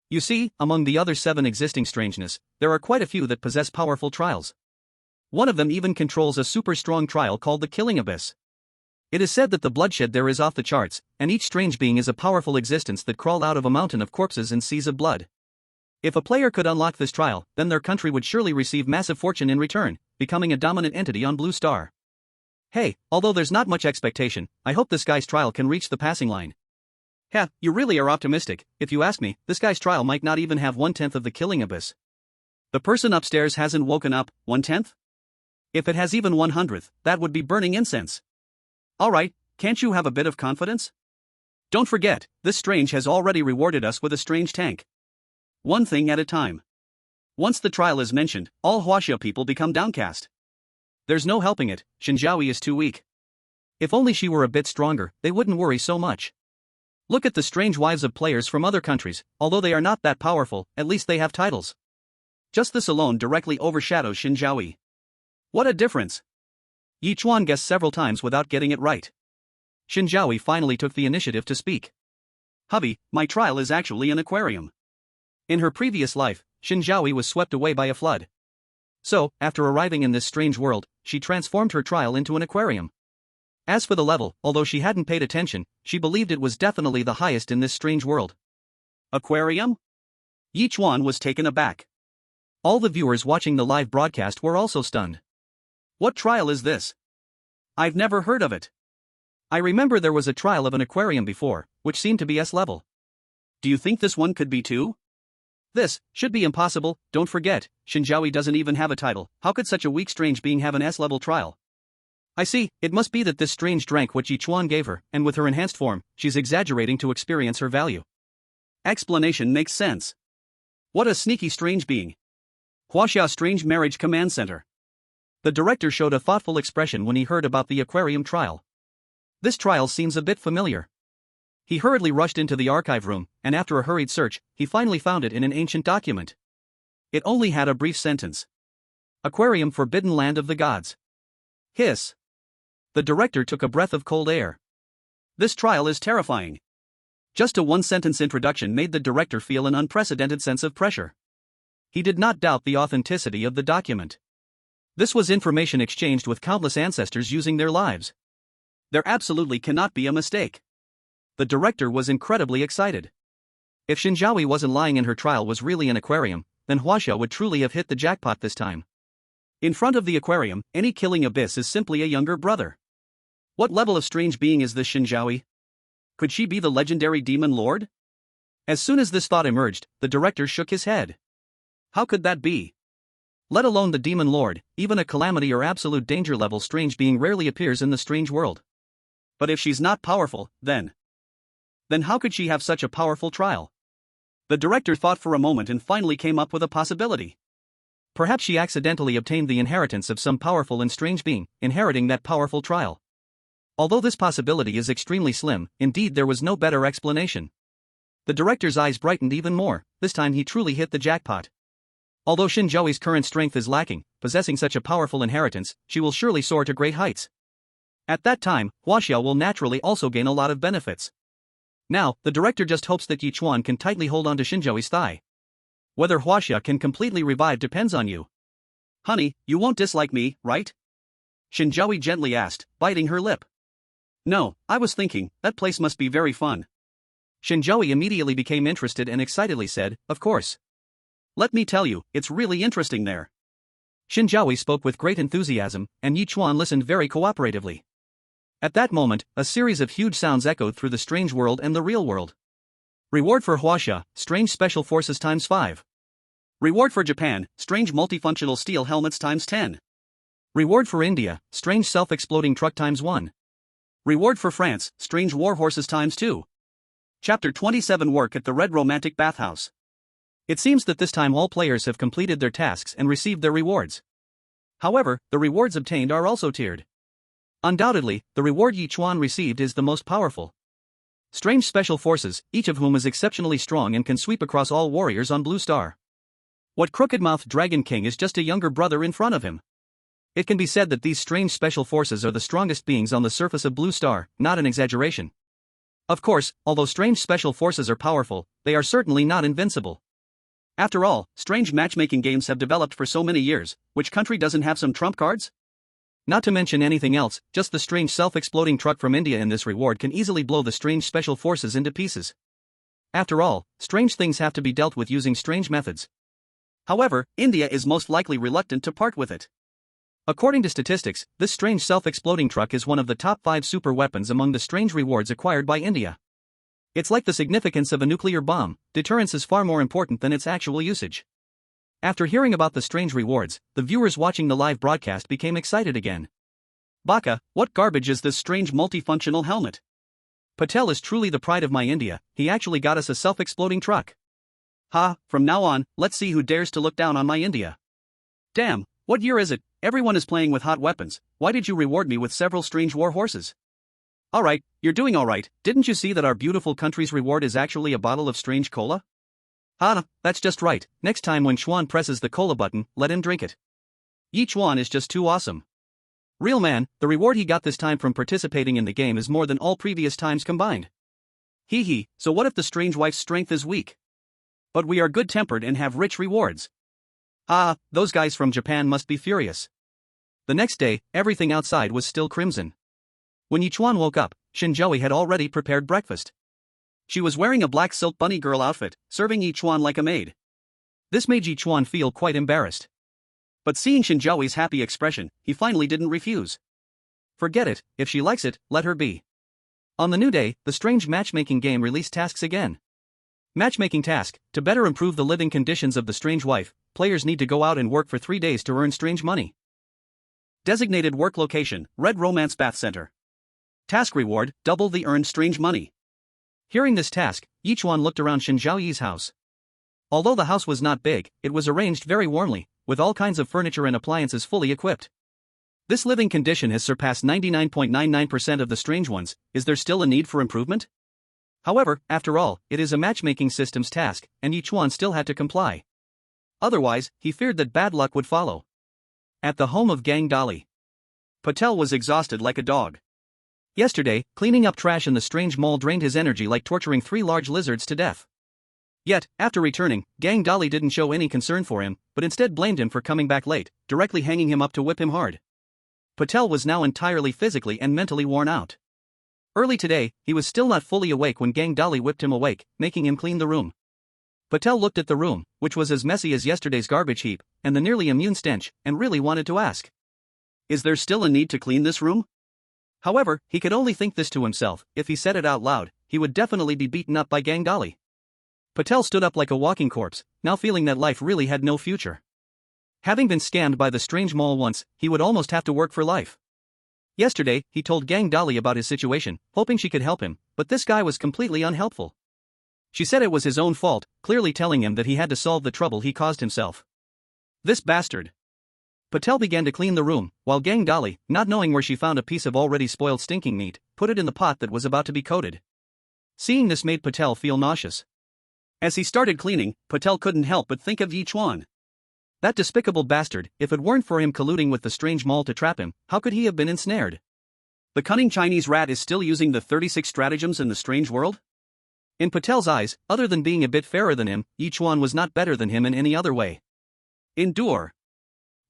You see, among the other 7 existing strangeness, there are quite a few that possess powerful trials. One of them even controls a super strong trial called the Killing Abyss. It is said that the bloodshed there is off the charts, and each strange being is a powerful existence that crawled out of a mountain of corpses and seas of blood. If a player could unlock this trial, then their country would surely receive massive fortune in return, becoming a dominant entity on Blue Star. Hey, although there's not much expectation, I hope this guy's trial can reach the passing line. Yeah, you really are optimistic. If you ask me, this guy's trial might not even have 1/10 of the Killing Abyss. The person upstairs hasn't woken up, 1/10? If it has even 1/100th, that would be burning incense. Alright, can't you have a bit of confidence? Don't forget, this strange has already rewarded us with a strange tank. One thing at a time. Once the trial is mentioned, all Huaxia people become downcast. There's no helping it, Shen Zhaoyi is too weak. If only she were a bit stronger, they wouldn't worry so much. Look at the strange wives of players from other countries, although they are not that powerful, at least they have titles. Just this alone directly overshadows Shen Zhaoyi. What a difference! Yichuan guessed several times without getting it right. Shen Zhaoyi finally took the initiative to speak. Hubby, my trial is actually an aquarium. In her previous life, Shen Zhaoyi was swept away by a flood. So, after arriving in this strange world, she transformed her trial into an aquarium. As for the level, although she hadn't paid attention, she believed it was definitely the highest in this strange world. Aquarium? Ye Chuan was taken aback. All the viewers watching the live broadcast were also stunned. What trial is this? I've never heard of it. I remember there was a trial of an aquarium before, which seemed to be S-level. Do you think this one could be too? This should be impossible. Don't forget, Shen Zhaoyi doesn't even have a title. How could such a weak strange being have an S-level trial? I see, it must be that this strange drank what Ye Chuan gave her, and with her enhanced form, she's exaggerating to experience her value. Explanation makes sense. What a sneaky strange being. Huaxia Strange Marriage Command Center. The director showed a thoughtful expression when he heard about the aquarium trial. This trial seems a bit familiar. He hurriedly rushed into the archive room, and after a hurried search, he finally found it in an ancient document. It only had a brief sentence. Aquarium Forbidden Land of the Gods. Hiss. The director took a breath of cold air. This trial is terrifying. Just a one-sentence introduction made the director feel an unprecedented sense of pressure. He did not doubt the authenticity of the document. This was information exchanged with countless ancestors using their lives. There absolutely cannot be a mistake. The director was incredibly excited. If Shen Zhaoyi wasn't lying and her trial was really an aquarium, then Huaxia would truly have hit the jackpot this time. In front of the aquarium, any Killing Abyss is simply a younger brother. What level of strange being is this Shen Zhaoyi? Could she be the legendary demon lord? As soon as this thought emerged, the director shook his head. How could that be? Let alone the demon lord, even a calamity or absolute danger level strange being rarely appears in the strange world. But if she's not powerful, then how could she have such a powerful trial? The director thought for a moment and finally came up with a possibility. Perhaps she accidentally obtained the inheritance of some powerful and strange being, inheriting that powerful trial. Although this possibility is extremely slim, indeed there was no better explanation. The director's eyes brightened even more. This time he truly hit the jackpot. Although Shen Zhaoyi's current strength is lacking, possessing such a powerful inheritance, she will surely soar to great heights. At that time, Huaxia will naturally also gain a lot of benefits. Now, the director just hopes that Ye Chuan can tightly hold on to Shen Zhaoyi's thigh. Whether Huaxia can completely revive depends on you. Honey, you won't dislike me, right? Shen Zhaoyi gently asked, biting her lip. No, I was thinking, that place must be very fun. Shen Zhaoyi immediately became interested and excitedly said, of course. Let me tell you, it's really interesting there. Shen Zhaoyi spoke with great enthusiasm, and Ye Chuan listened very cooperatively. At that moment, a series of huge sounds echoed through the strange world and the real world. Reward for Huaxia, Strange Special Forces ×5. Reward for Japan, Strange Multifunctional Steel Helmets ×10. Reward for India, Strange Self-Exploding Truck ×1. Reward for France, Strange War Horses ×2. Chapter 27 Work at the Red Romantic Bathhouse. It seems that this time all players have completed their tasks and received their rewards. However, the rewards obtained are also tiered. Undoubtedly, the reward Ye Chuan received is the most powerful. Strange Special Forces, each of whom is exceptionally strong and can sweep across all warriors on Blue Star. What crooked-mouthed Dragon King is just a younger brother in front of him. It can be said that these strange special forces are the strongest beings on the surface of Blue Star, not an exaggeration. Of course, although strange special forces are powerful, they are certainly not invincible. After all, strange matchmaking games have developed for so many years. Which country doesn't have some trump cards? Not to mention anything else, just the strange self-exploding truck from India in this reward can easily blow the strange special forces into pieces. After all, strange things have to be dealt with using strange methods. However, India is most likely reluctant to part with it. According to statistics, this strange self-exploding truck is one of the top 5 super weapons among the strange rewards acquired by India. It's like the significance of a nuclear bomb, deterrence is far more important than its actual usage. After hearing about the strange rewards, the viewers watching the live broadcast became excited again. Baka, what garbage is this strange multifunctional helmet? Patel is truly the pride of my India, he actually got us a self-exploding truck. Ha, from now on, let's see who dares to look down on my India. Damn, what year is it? Everyone is playing with hot weapons, why did you reward me with several strange war horses? Alright, you're doing alright, didn't you see that our beautiful country's reward is actually a bottle of strange cola? That's just right, next time when Chuan presses the cola button, let him drink it. Ye Chuan is just too awesome. Real man, the reward he got this time from participating in the game is more than all previous times combined. Hee hee, so what if the strange wife's strength is weak? But we are good-tempered and have rich rewards. Those guys from Japan must be furious. The next day, everything outside was still crimson. When Yichuan woke up, Shen Zhaoyi had already prepared breakfast. She was wearing a black silk bunny girl outfit, serving Yichuan like a maid. This made Yichuan feel quite embarrassed. But seeing Shen Zhaoyi's happy expression, he finally didn't refuse. Forget it, if she likes it, let her be. On the new day, the strange matchmaking game released tasks again. Matchmaking task, to better improve the living conditions of the strange wife, players need to go out and work for 3 days to earn strange money. Designated work location, Red Romance Bath Center. Task reward, double the earned strange money. Hearing this task, Yichuan looked around Shen Zhaoyi's house. Although the house was not big, it was arranged very warmly, with all kinds of furniture and appliances fully equipped. This living condition has surpassed 99.99% of the strange ones, is there still a need for improvement? However, after all, it is a matchmaking system's task, and Yichuan still had to comply. Otherwise, he feared that bad luck would follow. At the home of Gang Dali, Patel was exhausted like a dog. Yesterday, cleaning up trash in the strange mall drained his energy like torturing 3 large lizards to death. Yet, after returning, Gang Dali didn't show any concern for him, but instead blamed him for coming back late, directly hanging him up to whip him hard. Patel was now entirely physically and mentally worn out. Early today, he was still not fully awake when Gang Dali whipped him awake, making him clean the room. Patel looked at the room, which was as messy as yesterday's garbage heap, and the nearly immune stench, and really wanted to ask. Is there still a need to clean this room? However, he could only think this to himself, if he said it out loud, he would definitely be beaten up by Gang Dali. Patel stood up like a walking corpse, now feeling that life really had no future. Having been scammed by the strange mall once, he would almost have to work for life. Yesterday, he told Gang Dali about his situation, hoping she could help him, but this guy was completely unhelpful. She said it was his own fault, clearly telling him that he had to solve the trouble he caused himself. This bastard. Patel began to clean the room, while Gang Dali, not knowing where she found a piece of already spoiled stinking meat, put it in the pot that was about to be coated. Seeing this made Patel feel nauseous. As he started cleaning, Patel couldn't help but think of Ye Chuan. That despicable bastard, if it weren't for him colluding with the strange mall to trap him, how could he have been ensnared? The cunning Chinese rat is still using the 36 stratagems in the strange world? In Patel's eyes, other than being a bit fairer than him, Ye Chuan was not better than him in any other way. Endure.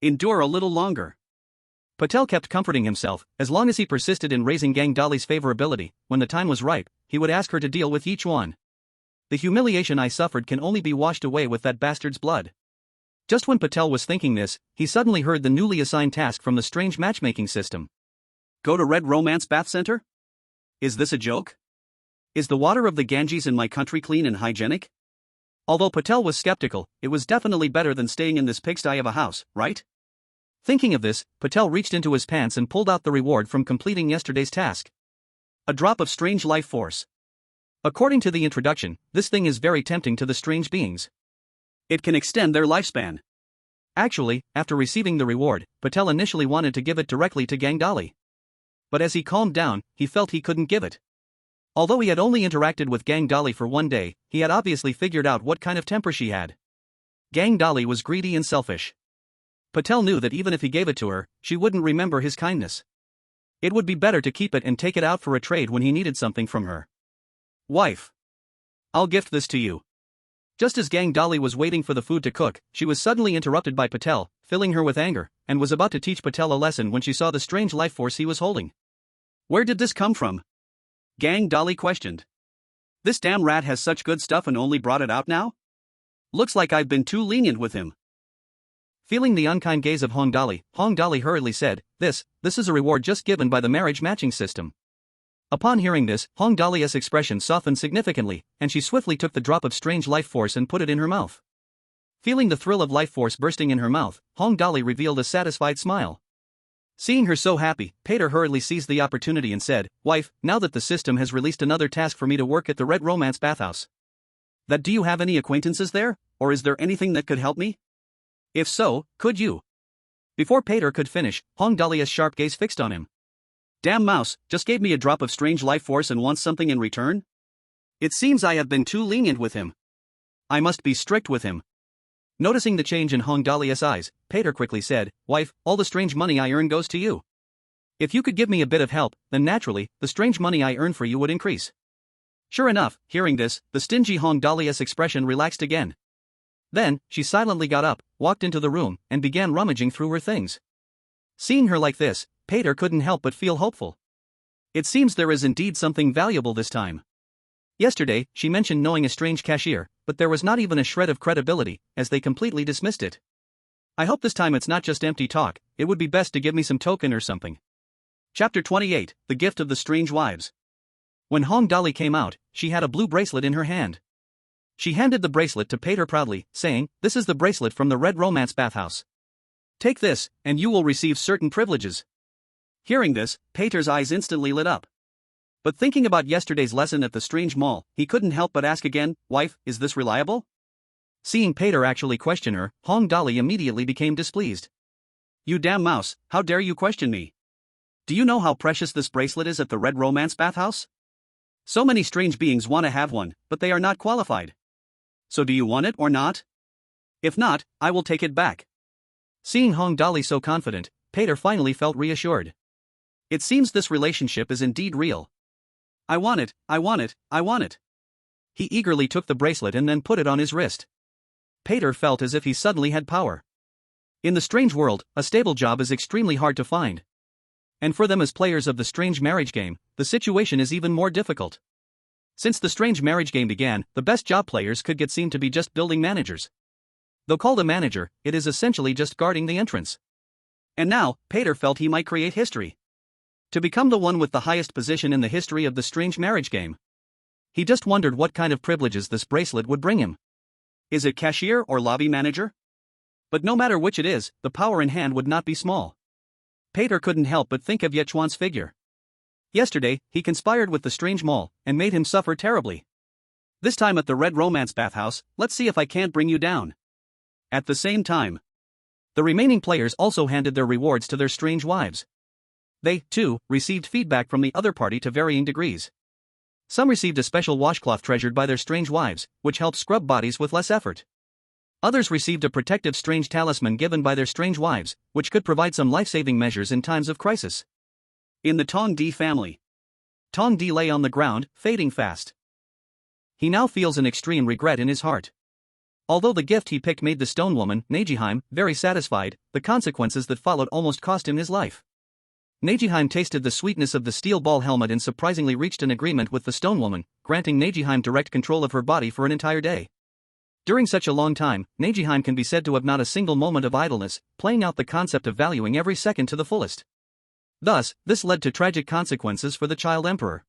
Endure a little longer. Patel kept comforting himself, as long as he persisted in raising Gang Dali's favorability, when the time was ripe, he would ask her to deal with Ye Chuan. The humiliation I suffered can only be washed away with that bastard's blood. Just when Patel was thinking this, he suddenly heard the newly assigned task from the strange matchmaking system. Go to Red Romance Bath Center? Is this a joke? Is the water of the Ganges in my country clean and hygienic? Although Patel was skeptical, it was definitely better than staying in this pigsty of a house, right? Thinking of this, Patel reached into his pants and pulled out the reward from completing yesterday's task. A drop of strange life force. According to the introduction, this thing is very tempting to the strange beings. It can extend their lifespan. Actually, after receiving the reward, Patel initially wanted to give it directly to Gang Dali. But as he calmed down, he felt he couldn't give it. Although he had only interacted with Gang Dali for 1 day, he had obviously figured out what kind of temper she had. Gang Dali was greedy and selfish. Patel knew that even if he gave it to her, she wouldn't remember his kindness. It would be better to keep it and take it out for a trade when he needed something from her. Wife. I'll gift this to you. Just as Gang Dali was waiting for the food to cook, she was suddenly interrupted by Patel, filling her with anger, and was about to teach Patel a lesson when she saw the strange life force he was holding. Where did this come from? Gang Dali questioned. This damn rat has such good stuff and only brought it out now? Looks like I've been too lenient with him. Feeling the unkind gaze of Hong Dali hurriedly said, This is a reward just given by the marriage matching system. Upon hearing this, Hong Dalia's expression softened significantly, and she swiftly took the drop of strange life force and put it in her mouth. Feeling the thrill of life force bursting in her mouth, Hong Dali revealed a satisfied smile. Seeing her so happy, Pater hurriedly seized the opportunity and said, Wife, now that the system has released another task for me to work at the Red Romance Bathhouse. Do you have any acquaintances there, or is there anything that could help me? If so, could you? Before Pater could finish, Hong Dalia's sharp gaze fixed on him. Damn mouse, just gave me a drop of strange life force and wants something in return? It seems I have been too lenient with him. I must be strict with him. Noticing the change in Hong Dalia's eyes, Pater quickly said, Wife, all the strange money I earn goes to you. If you could give me a bit of help, then naturally, the strange money I earn for you would increase. Sure enough, hearing this, the stingy Hong Dalia's expression relaxed again. Then, she silently got up, walked into the room, and began rummaging through her things. Seeing her like this, Pater couldn't help but feel hopeful. It seems there is indeed something valuable this time. Yesterday, she mentioned knowing a strange cashier, but there was not even a shred of credibility, as they completely dismissed it. I hope this time it's not just empty talk, it would be best to give me some token or something. Chapter 28, The Gift of the Strange Wives. When Hong Dali came out, she had a blue bracelet in her hand. She handed the bracelet to Pater proudly, saying, This is the bracelet from the Red Romance Bathhouse. Take this, and you will receive certain privileges. Hearing this, Pater's eyes instantly lit up. But thinking about yesterday's lesson at the strange mall, he couldn't help but ask again, Wife, is this reliable? Seeing Pater actually question her, Hong Dali immediately became displeased. You damn mouse, how dare you question me? Do you know how precious this bracelet is at the Red Romance Bathhouse? So many strange beings want to have one, but they are not qualified. So do you want it or not? If not, I will take it back. Seeing Hong Dali so confident, Pater finally felt reassured. It seems this relationship is indeed real. I want it, I want it, I want it. He eagerly took the bracelet and then put it on his wrist. Pater felt as if he suddenly had power. In the strange world, a stable job is extremely hard to find. And for them as players of the strange marriage game, the situation is even more difficult. Since the strange marriage game began, the best job players could get seen to be just building managers. Though called a manager, it is essentially just guarding the entrance. And now, Pater felt he might create history. To become the one with the highest position in the history of the strange marriage game. He just wondered what kind of privileges this bracelet would bring him. Is it cashier or lobby manager? But no matter which it is, the power in hand would not be small. Pater couldn't help but think of Ye Chuan's figure. Yesterday, he conspired with the strange mall, and made him suffer terribly. This time at the Red Romance Bathhouse, let's see if I can't bring you down. At the same time, the remaining players also handed their rewards to their strange wives. They, too, received feedback from the other party to varying degrees. Some received a special washcloth treasured by their strange wives, which helped scrub bodies with less effort. Others received a protective strange talisman given by their strange wives, which could provide some life-saving measures in times of crisis. In the Tong Di family, Tong Di lay on the ground, fading fast. He now feels an extreme regret in his heart. Although the gift he picked made the stone woman, Nejiheim, very satisfied, the consequences that followed almost cost him his life. Nejiheim tasted the sweetness of the steel ball helmet and surprisingly reached an agreement with the stone woman, granting Nejiheim direct control of her body for an entire day. During such a long time, Nejiheim can be said to have not a single moment of idleness, playing out the concept of valuing every second to the fullest. Thus, this led to tragic consequences for the child emperor.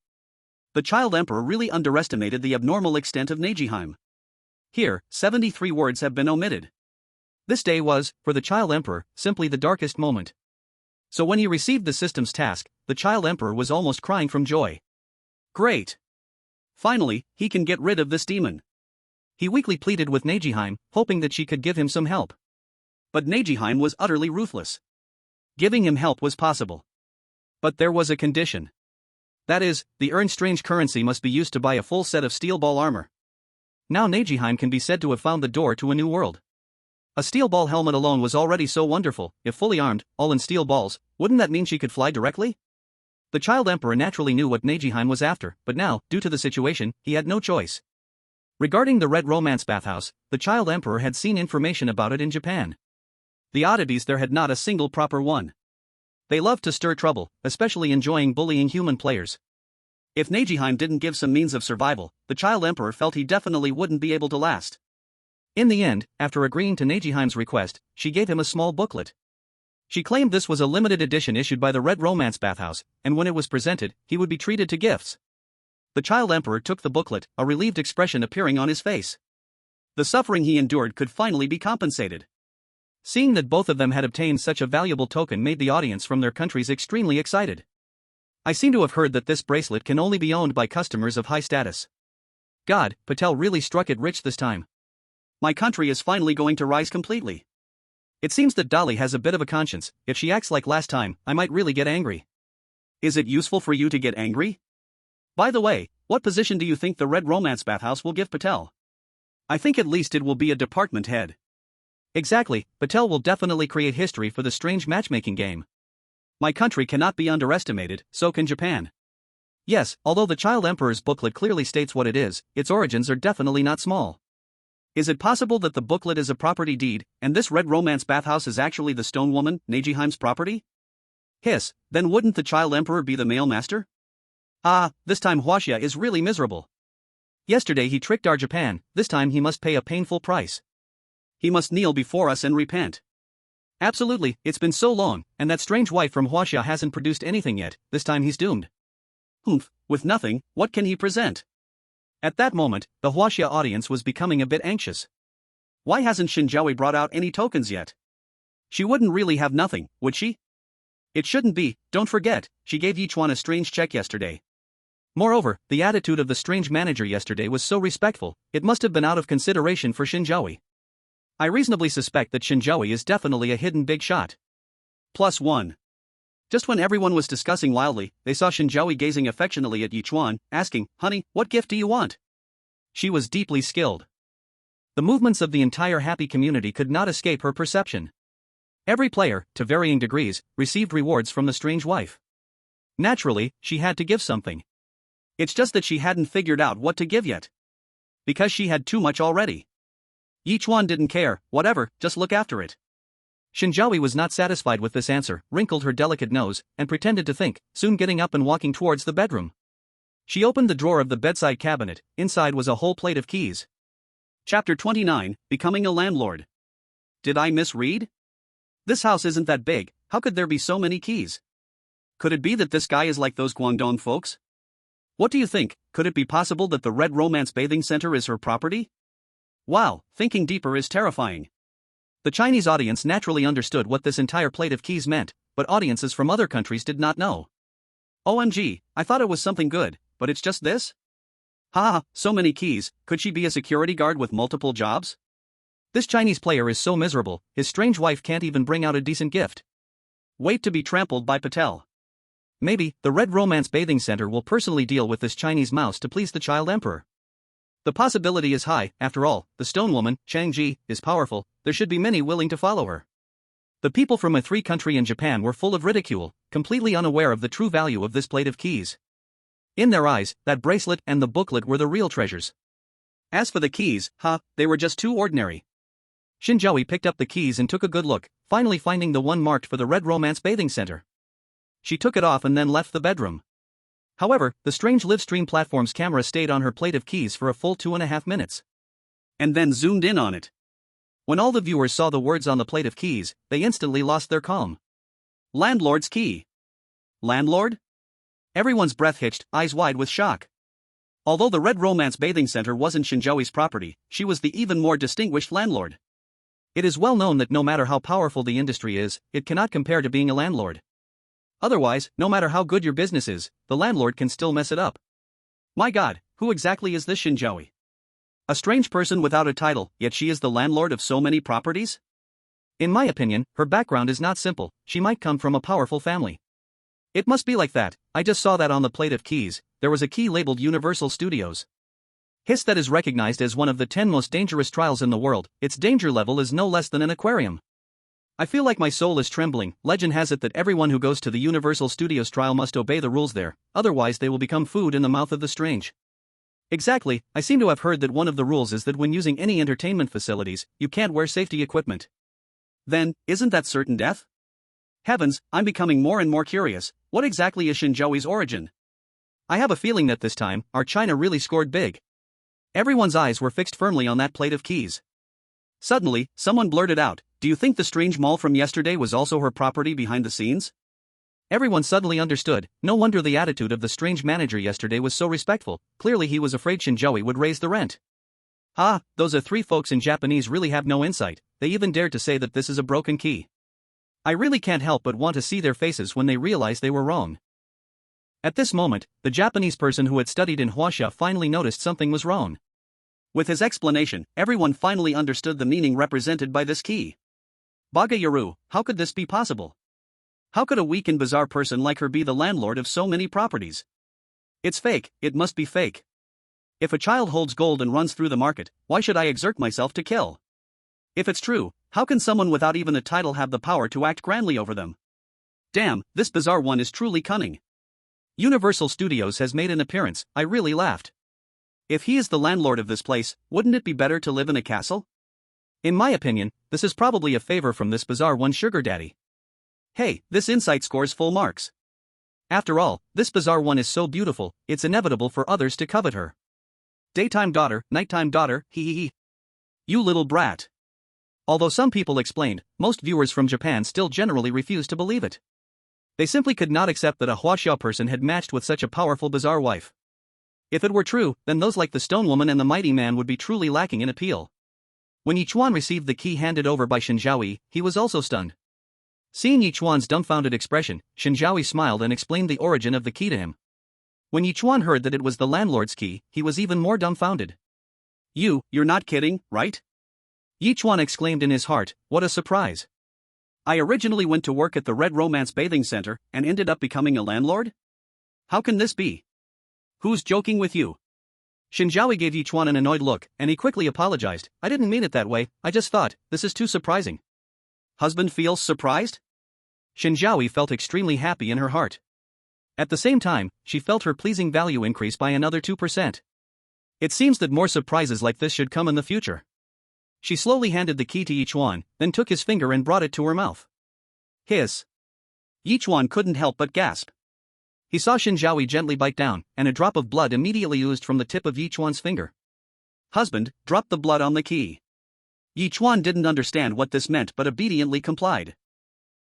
The child emperor really underestimated the abnormal extent of Nejiheim. Here, 73 words have been omitted. This day was, for the child emperor, simply the darkest moment. So when he received the system's task, the child emperor was almost crying from joy. Great! Finally, he can get rid of this demon. He weakly pleaded with Nejiheim, hoping that she could give him some help. But Nejiheim was utterly ruthless. Giving him help was possible. But there was a condition. That is, the earned strange currency must be used to buy a full set of steel ball armor. Now Nejiheim can be said to have found the door to a new world. A steel ball helmet alone was already so wonderful. If fully armed, all in steel balls, wouldn't that mean she could fly directly? The child emperor naturally knew what Nejiheim was after, but now, due to the situation, he had no choice. Regarding the Red Romance bathhouse, the child emperor had seen information about it in Japan. The oddities there had not a single proper one. They loved to stir trouble, especially enjoying bullying human players. If Nejiheim didn't give some means of survival, the child emperor felt he definitely wouldn't be able to last. In the end, after agreeing to Nejiheim's request, she gave him a small booklet. She claimed this was a limited edition issued by the Red Romance bathhouse, and when it was presented, he would be treated to gifts. The child emperor took the booklet, a relieved expression appearing on his face. The suffering he endured could finally be compensated. Seeing that both of them had obtained such a valuable token made the audience from their countries extremely excited. I seem to have heard that this bracelet can only be owned by customers of high status. God, Patel really struck it rich this time. My country is finally going to rise completely. It seems that Dolly has a bit of a conscience. If she acts like last time, I might really get angry. Is it useful for you to get angry? By the way, what position do you think the Red Romance bathhouse will give Patel? I think at least it will be a department head. Exactly, Patel will definitely create history for the strange matchmaking game. My country cannot be underestimated, so can Japan. Yes, although the child emperor's booklet clearly states what it is, its origins are definitely not small. Is it possible that the booklet is a property deed, and this Red Romance bathhouse is actually the stone woman, Nejiheim's property? Hiss, then wouldn't the child emperor be the male master? Ah, this time Huaxia is really miserable. Yesterday he tricked our Japan, this time he must pay a painful price. He must kneel before us and repent. Absolutely, it's been so long, and that strange wife from Huaxia hasn't produced anything yet, this time he's doomed. Humph, with nothing, what can he present? At that moment, the Huaxia audience was becoming a bit anxious. Why hasn't Shen Zhaoyi brought out any tokens yet? She wouldn't really have nothing, would she? It shouldn't be, don't forget, she gave Yichuan a strange check yesterday. Moreover, the attitude of the strange manager yesterday was so respectful, it must have been out of consideration for Shen Zhaoyi. I reasonably suspect that Shen Zhaoyi is definitely a hidden big shot. +1. Just when everyone was discussing wildly, they saw Shen Zhaoyi gazing affectionately at Ye Chuan, asking, "Honey, what gift do you want?" She was deeply skilled. The movements of the entire happy community could not escape her perception. Every player, to varying degrees, received rewards from the strange wife. Naturally, she had to give something. It's just that she hadn't figured out what to give yet. Because she had too much already. Yichuan didn't care, whatever, just look after it. Shen Zhaoyi was not satisfied with this answer, wrinkled her delicate nose, and pretended to think, soon getting up and walking towards the bedroom. She opened the drawer of the bedside cabinet, inside was a whole plate of keys. Chapter 29, Becoming a Landlord. Did I misread? This house isn't that big, how could there be so many keys? Could it be that this guy is like those Guangdong folks? What do you think, could it be possible that the Red Romance Bathing Center is her property? Wow, thinking deeper is terrifying. The Chinese audience naturally understood what this entire plate of keys meant, but audiences from other countries did not know. OMG, I thought it was something good, but it's just this? Haha, so many keys, could she be a security guard with multiple jobs? This Chinese player is so miserable, his strange wife can't even bring out a decent gift. Wait to be trampled by Patel. Maybe, the Red Romance Bathing Center will personally deal with this Chinese mouse to please the child emperor. The possibility is high, after all, the stone woman, Changji, is powerful, there should be many willing to follow her. The people from a country in Japan were full of ridicule, completely unaware of the true value of this plate of keys. In their eyes, that bracelet and the booklet were the real treasures. As for the keys, they were just too ordinary. Shen Zhaoyi picked up the keys and took a good look, finally finding the one marked for the Red Romance Bathing Center. She took it off and then left the bedroom. However, the strange livestream platform's camera stayed on her plate of keys for a full 2.5 minutes. And then zoomed in on it. When all the viewers saw the words on the plate of keys, they instantly lost their calm. Landlord's key. Landlord? Everyone's breath hitched, eyes wide with shock. Although the Red Romance Bathing Center wasn't Shen Zhaoyi's property, she was the even more distinguished landlord. It is well known that no matter how powerful the industry is, it cannot compare to being a landlord. Otherwise, no matter how good your business is, the landlord can still mess it up. My god, who exactly is this Shen Zhaoyi? A strange person without a title, yet she is the landlord of so many properties? In my opinion, her background is not simple, she might come from a powerful family. It must be like that, I just saw that on the plate of keys, there was a key labeled Universal Studios. Hiss, that is recognized as one of the 10 most dangerous trials in the world, its danger level is no less than an aquarium. I feel like my soul is trembling. Legend has it that everyone who goes to the Universal Studios trial must obey the rules there, otherwise they will become food in the mouth of the strange. Exactly, I seem to have heard that one of the rules is that when using any entertainment facilities, you can't wear safety equipment. Then, isn't that certain death? Heavens, I'm becoming more and more curious. What exactly is Shen Zhaoyi's origin? I have a feeling that this time, our China really scored big. Everyone's eyes were fixed firmly on that plate of keys. Suddenly, someone blurted out, "Do you think the strange mall from yesterday was also her property behind the scenes?" Everyone suddenly understood. No wonder the attitude of the strange manager yesterday was so respectful. Clearly he was afraid Shen Zhaoyi would raise the rent. Ah, those three folks in Japanese really have no insight. They even dared to say that this is a broken key. I really can't help but want to see their faces when they realize they were wrong. At this moment, the Japanese person who had studied in Huaxia finally noticed something was wrong. With his explanation, everyone finally understood the meaning represented by this key. Baga Yaru, how could this be possible? How could a weak and bizarre person like her be the landlord of so many properties? It's fake, it must be fake. If a child holds gold and runs through the market, why should I exert myself to kill? If it's true, how can someone without even a title have the power to act grandly over them? Damn, this bizarre one is truly cunning. Universal Studios has made an appearance. I really laughed. If he is the landlord of this place, wouldn't it be better to live in a castle? In my opinion, this is probably a favor from this bizarre one sugar daddy. Hey, this insight scores full marks. After all, this bizarre one is so beautiful, it's inevitable for others to covet her. Daytime daughter, nighttime daughter, hee hee hee. You little brat. Although some people explained, most viewers from Japan still generally refused to believe it. They simply could not accept that a Huaxia person had matched with such a powerful bizarre wife. If it were true, then those like the Stone Woman and the Mighty Man would be truly lacking in appeal. When Yichuan received the key handed over by Shen Zhaoyi, he was also stunned. Seeing Yichuan's dumbfounded expression, Shen Zhaoyi smiled and explained the origin of the key to him. When Yichuan heard that it was the landlord's key, he was even more dumbfounded. You're not kidding, right? Yichuan exclaimed in his heart, what a surprise. I originally went to work at the Red Romance Bathing Center and ended up becoming a landlord? How can this be? Who's joking with you? Shen Zhaoyi gave Yichuan an annoyed look, and he quickly apologized. I didn't mean it that way, I just thought, this is too surprising. Husband feels surprised? Shen Zhaoyi felt extremely happy in her heart. At the same time, she felt her pleasing value increase by another 2%. It seems that more surprises like this should come in the future. She slowly handed the key to Yichuan, then took his finger and brought it to her mouth. Hiss. Yichuan couldn't help but gasp. He saw Shen Zhaoyi gently bite down, and a drop of blood immediately oozed from the tip of Yichuan's finger. Husband, drop the blood on the key. Yichuan didn't understand what this meant but obediently complied.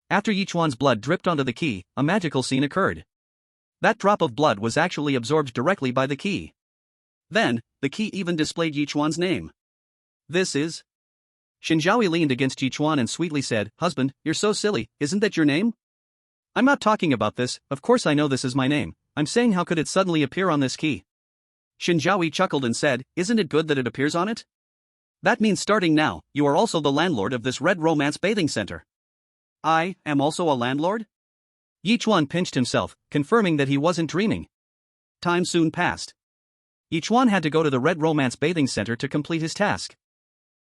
After Yichuan's blood dripped onto the key, a magical scene occurred. That drop of blood was actually absorbed directly by the key. Then, the key even displayed Yichuan's name. This is... Shen Zhaoyi leaned against Yichuan and sweetly said, Husband, you're so silly, isn't that your name? I'm not talking about this, of course I know this is my name, I'm saying how could it suddenly appear on this key? Shen Zhaoyi chuckled and said, isn't it good that it appears on it? That means starting now, you are also the landlord of this Red Romance Bathing Center. I am also a landlord? Yichuan pinched himself, confirming that he wasn't dreaming. Time soon passed. Yichuan had to go to the Red Romance Bathing Center to complete his task.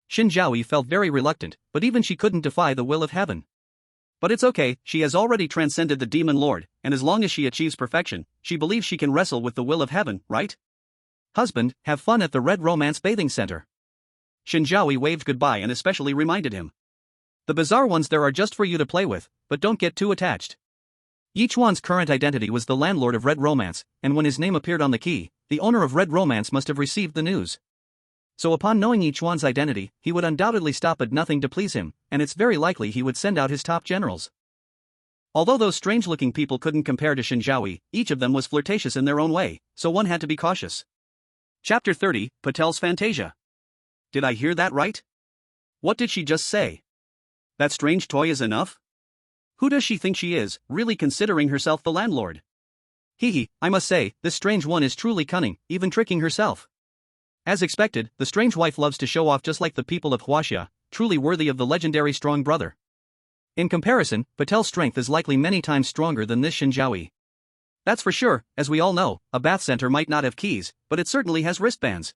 Shen Zhaoyi felt very reluctant, but even she couldn't defy the will of heaven. But it's okay, she has already transcended the demon lord, and as long as she achieves perfection, she believes she can wrestle with the will of heaven, right? Husband, have fun at the Red Romance Bathing Center. Shen Zhaoyi waved goodbye and especially reminded him. The bizarre ones there are just for you to play with, but don't get too attached. Yichuan's current identity was the landlord of Red Romance, and when his name appeared on the key, the owner of Red Romance must have received the news. So upon knowing Yichuan's identity, he would undoubtedly stop at nothing to please him, and it's very likely he would send out his top generals. Although those strange-looking people couldn't compare to Shen Zhaoyi, each of them was flirtatious in their own way, so one had to be cautious. Chapter 30, Patel's Fantasia. Did I hear that right? What did she just say? That strange toy is enough? Who does she think she is, really considering herself the landlord? Hee, I must say, this strange one is truly cunning, even tricking herself. As expected, the strange wife loves to show off just like the people of Huaxia, truly worthy of the legendary strong brother. In comparison, Patel's strength is likely many times stronger than this Shen Zhaoyi. That's for sure, as we all know, a bath center might not have keys, but it certainly has wristbands.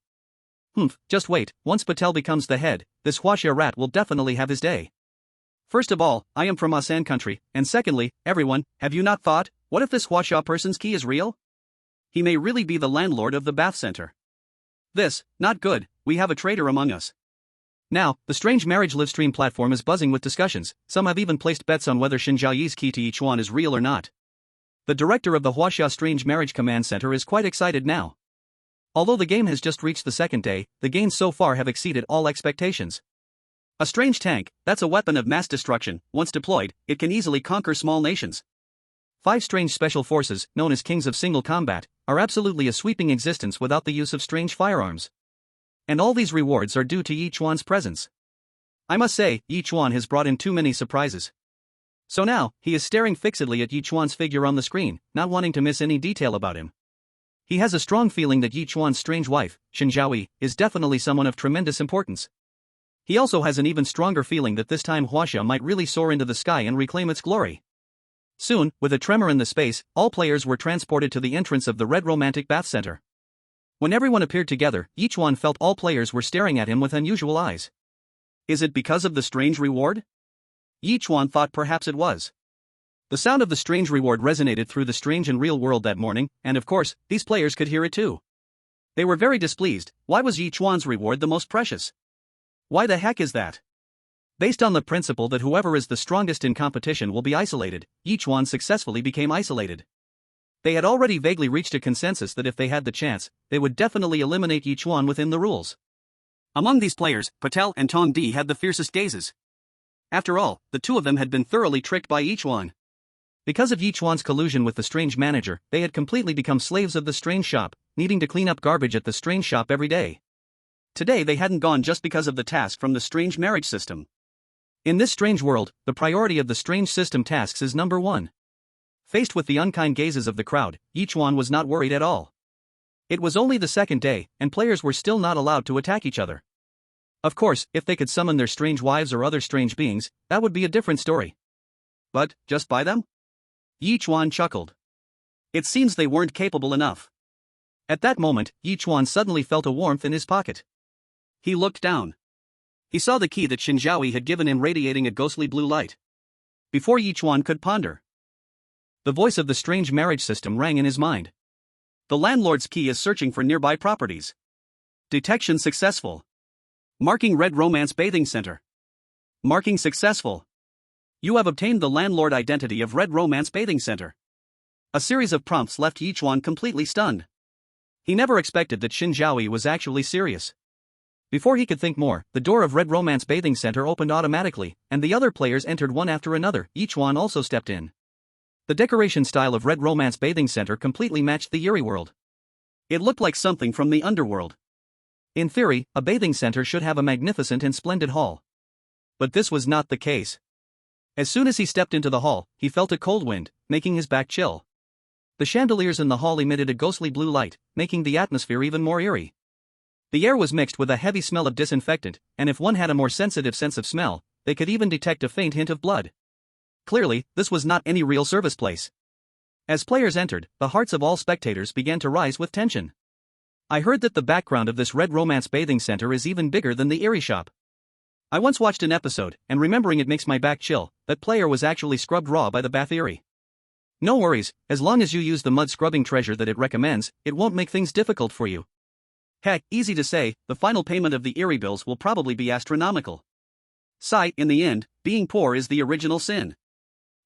Just wait, once Patel becomes the head, this Huaxia rat will definitely have his day. First of all, I am from Asan country, and secondly, everyone, have you not thought, what if this Huaxia person's key is real? He may really be the landlord of the bath center. Not good, we have a traitor among us. Now, the strange marriage livestream platform is buzzing with discussions, some have even placed bets on whether Shen Zhaoyi's key to Ye Chuan is real or not. The director of the Huaxia Strange Marriage Command Center is quite excited now. Although the game has just reached the second day, the gains so far have exceeded all expectations. A strange tank, that's a weapon of mass destruction. Once deployed, it can easily conquer small nations. 5 strange special forces, known as Kings of Single Combat, are absolutely a sweeping existence without the use of strange firearms. And all these rewards are due to Ye Chuan's presence. I must say, Ye Chuan has brought in too many surprises. So now, he is staring fixedly at Ye Chuan's figure on the screen, not wanting to miss any detail about him. He has a strong feeling that Ye Chuan's strange wife, Shen Zhaoyi, is definitely someone of tremendous importance. He also has an even stronger feeling that this time Huaxia might really soar into the sky and reclaim its glory. Soon, with a tremor in the space, all players were transported to the entrance of the Red Romantic Bath Center. When everyone appeared together, Yichuan felt all players were staring at him with unusual eyes. Is it because of the strange reward? Yichuan thought perhaps it was. The sound of the strange reward resonated through the strange and real world that morning, and of course, these players could hear it too. They were very displeased. Why was Yichuan's reward the most precious? Why the heck is that? Based on the principle that whoever is the strongest in competition will be isolated, Yichuan successfully became isolated. They had already vaguely reached a consensus that if they had the chance, they would definitely eliminate Yichuan within the rules. Among these players, Patel and Tong Di had the fiercest gazes. After all, the two of them had been thoroughly tricked by Yichuan. Because of Yichuan's collusion with the strange manager, they had completely become slaves of the strange shop, needing to clean up garbage at the strange shop every day. Today they hadn't gone just because of the task from the strange marriage system. In this strange world, the priority of the strange system tasks is number 1. Faced with the unkind gazes of the crowd, Yichuan was not worried at all. It was only the second day, and players were still not allowed to attack each other. Of course, if they could summon their strange wives or other strange beings, that would be a different story. But, just buy them? Yichuan chuckled. It seems they weren't capable enough. At that moment, Yichuan suddenly felt a warmth in his pocket. He looked down. He saw the key that Shen Zhaoyi had given him radiating a ghostly blue light. Before Yichuan could ponder, the voice of the strange marriage system rang in his mind. The landlord's key is searching for nearby properties. Detection successful. Marking Red Romance Bathing Center. Marking successful. You have obtained the landlord identity of Red Romance Bathing Center. A series of prompts left Yichuan completely stunned. He never expected that Shen Zhaoyi was actually serious. Before he could think more, the door of Red Romance Bathing Center opened automatically, and the other players entered one after another. Yichuan also stepped in. The decoration style of Red Romance Bathing Center completely matched the Eerie world. It looked like something from the underworld. In theory, a bathing center should have a magnificent and splendid hall. But this was not the case. As soon as he stepped into the hall, he felt a cold wind, making his back chill. The chandeliers in the hall emitted a ghostly blue light, making the atmosphere even more eerie. The air was mixed with a heavy smell of disinfectant, and if one had a more sensitive sense of smell, they could even detect a faint hint of blood. Clearly, this was not any real service place. As players entered, the hearts of all spectators began to rise with tension. I heard that the background of this Red Romance Bathing Center is even bigger than the Eerie shop. I once watched an episode, and remembering it makes my back chill. That player was actually scrubbed raw by the bath Eerie. No worries, as long as you use the mud scrubbing treasure that it recommends, it won't make things difficult for you. Heck, easy to say, the final payment of the Eerie bills will probably be astronomical. Sigh, in the end, being poor is the original sin.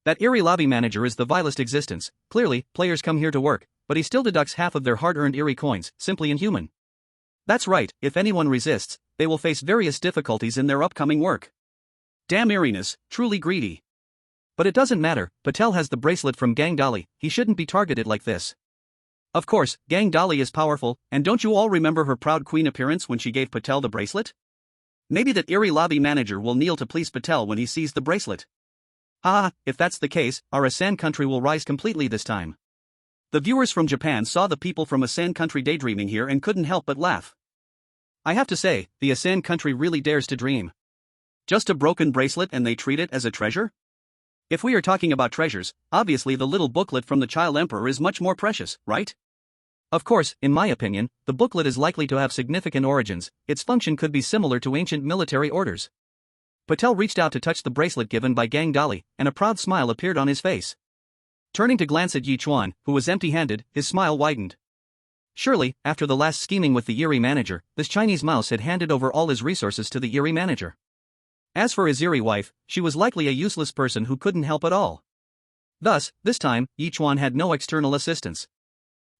That Eerie lobby manager is the vilest existence. Clearly, players come here to work, but he still deducts half of their hard-earned Eerie coins, simply inhuman. That's right, if anyone resists, they will face various difficulties in their upcoming work. Damn eeriness, truly greedy. But it doesn't matter, Patel has the bracelet from Gang Dali, he shouldn't be targeted like this. Of course, Gang Dali is powerful, and don't you all remember her proud queen appearance when she gave Patel the bracelet? Maybe that Eerie lobby manager will kneel to please Patel when he sees the bracelet. Haha, if that's the case, our Asan country will rise completely this time. The viewers from Japan saw the people from Asan country daydreaming here and couldn't help but laugh. I have to say, the Asan country really dares to dream. Just a broken bracelet and they treat it as a treasure? If we are talking about treasures, obviously the little booklet from the Child Emperor is much more precious, right? Of course, in my opinion, the booklet is likely to have significant origins. Its function could be similar to ancient military orders. Patel reached out to touch the bracelet given by Gang Dali, and a proud smile appeared on his face. Turning to glance at Ye Chuan, who was empty-handed, his smile widened. Surely, after the last scheming with the Eerie manager, this Chinese mouse had handed over all his resources to the Eerie manager. As for his Eerie wife, she was likely a useless person who couldn't help at all. Thus, this time, Yichuan had no external assistance.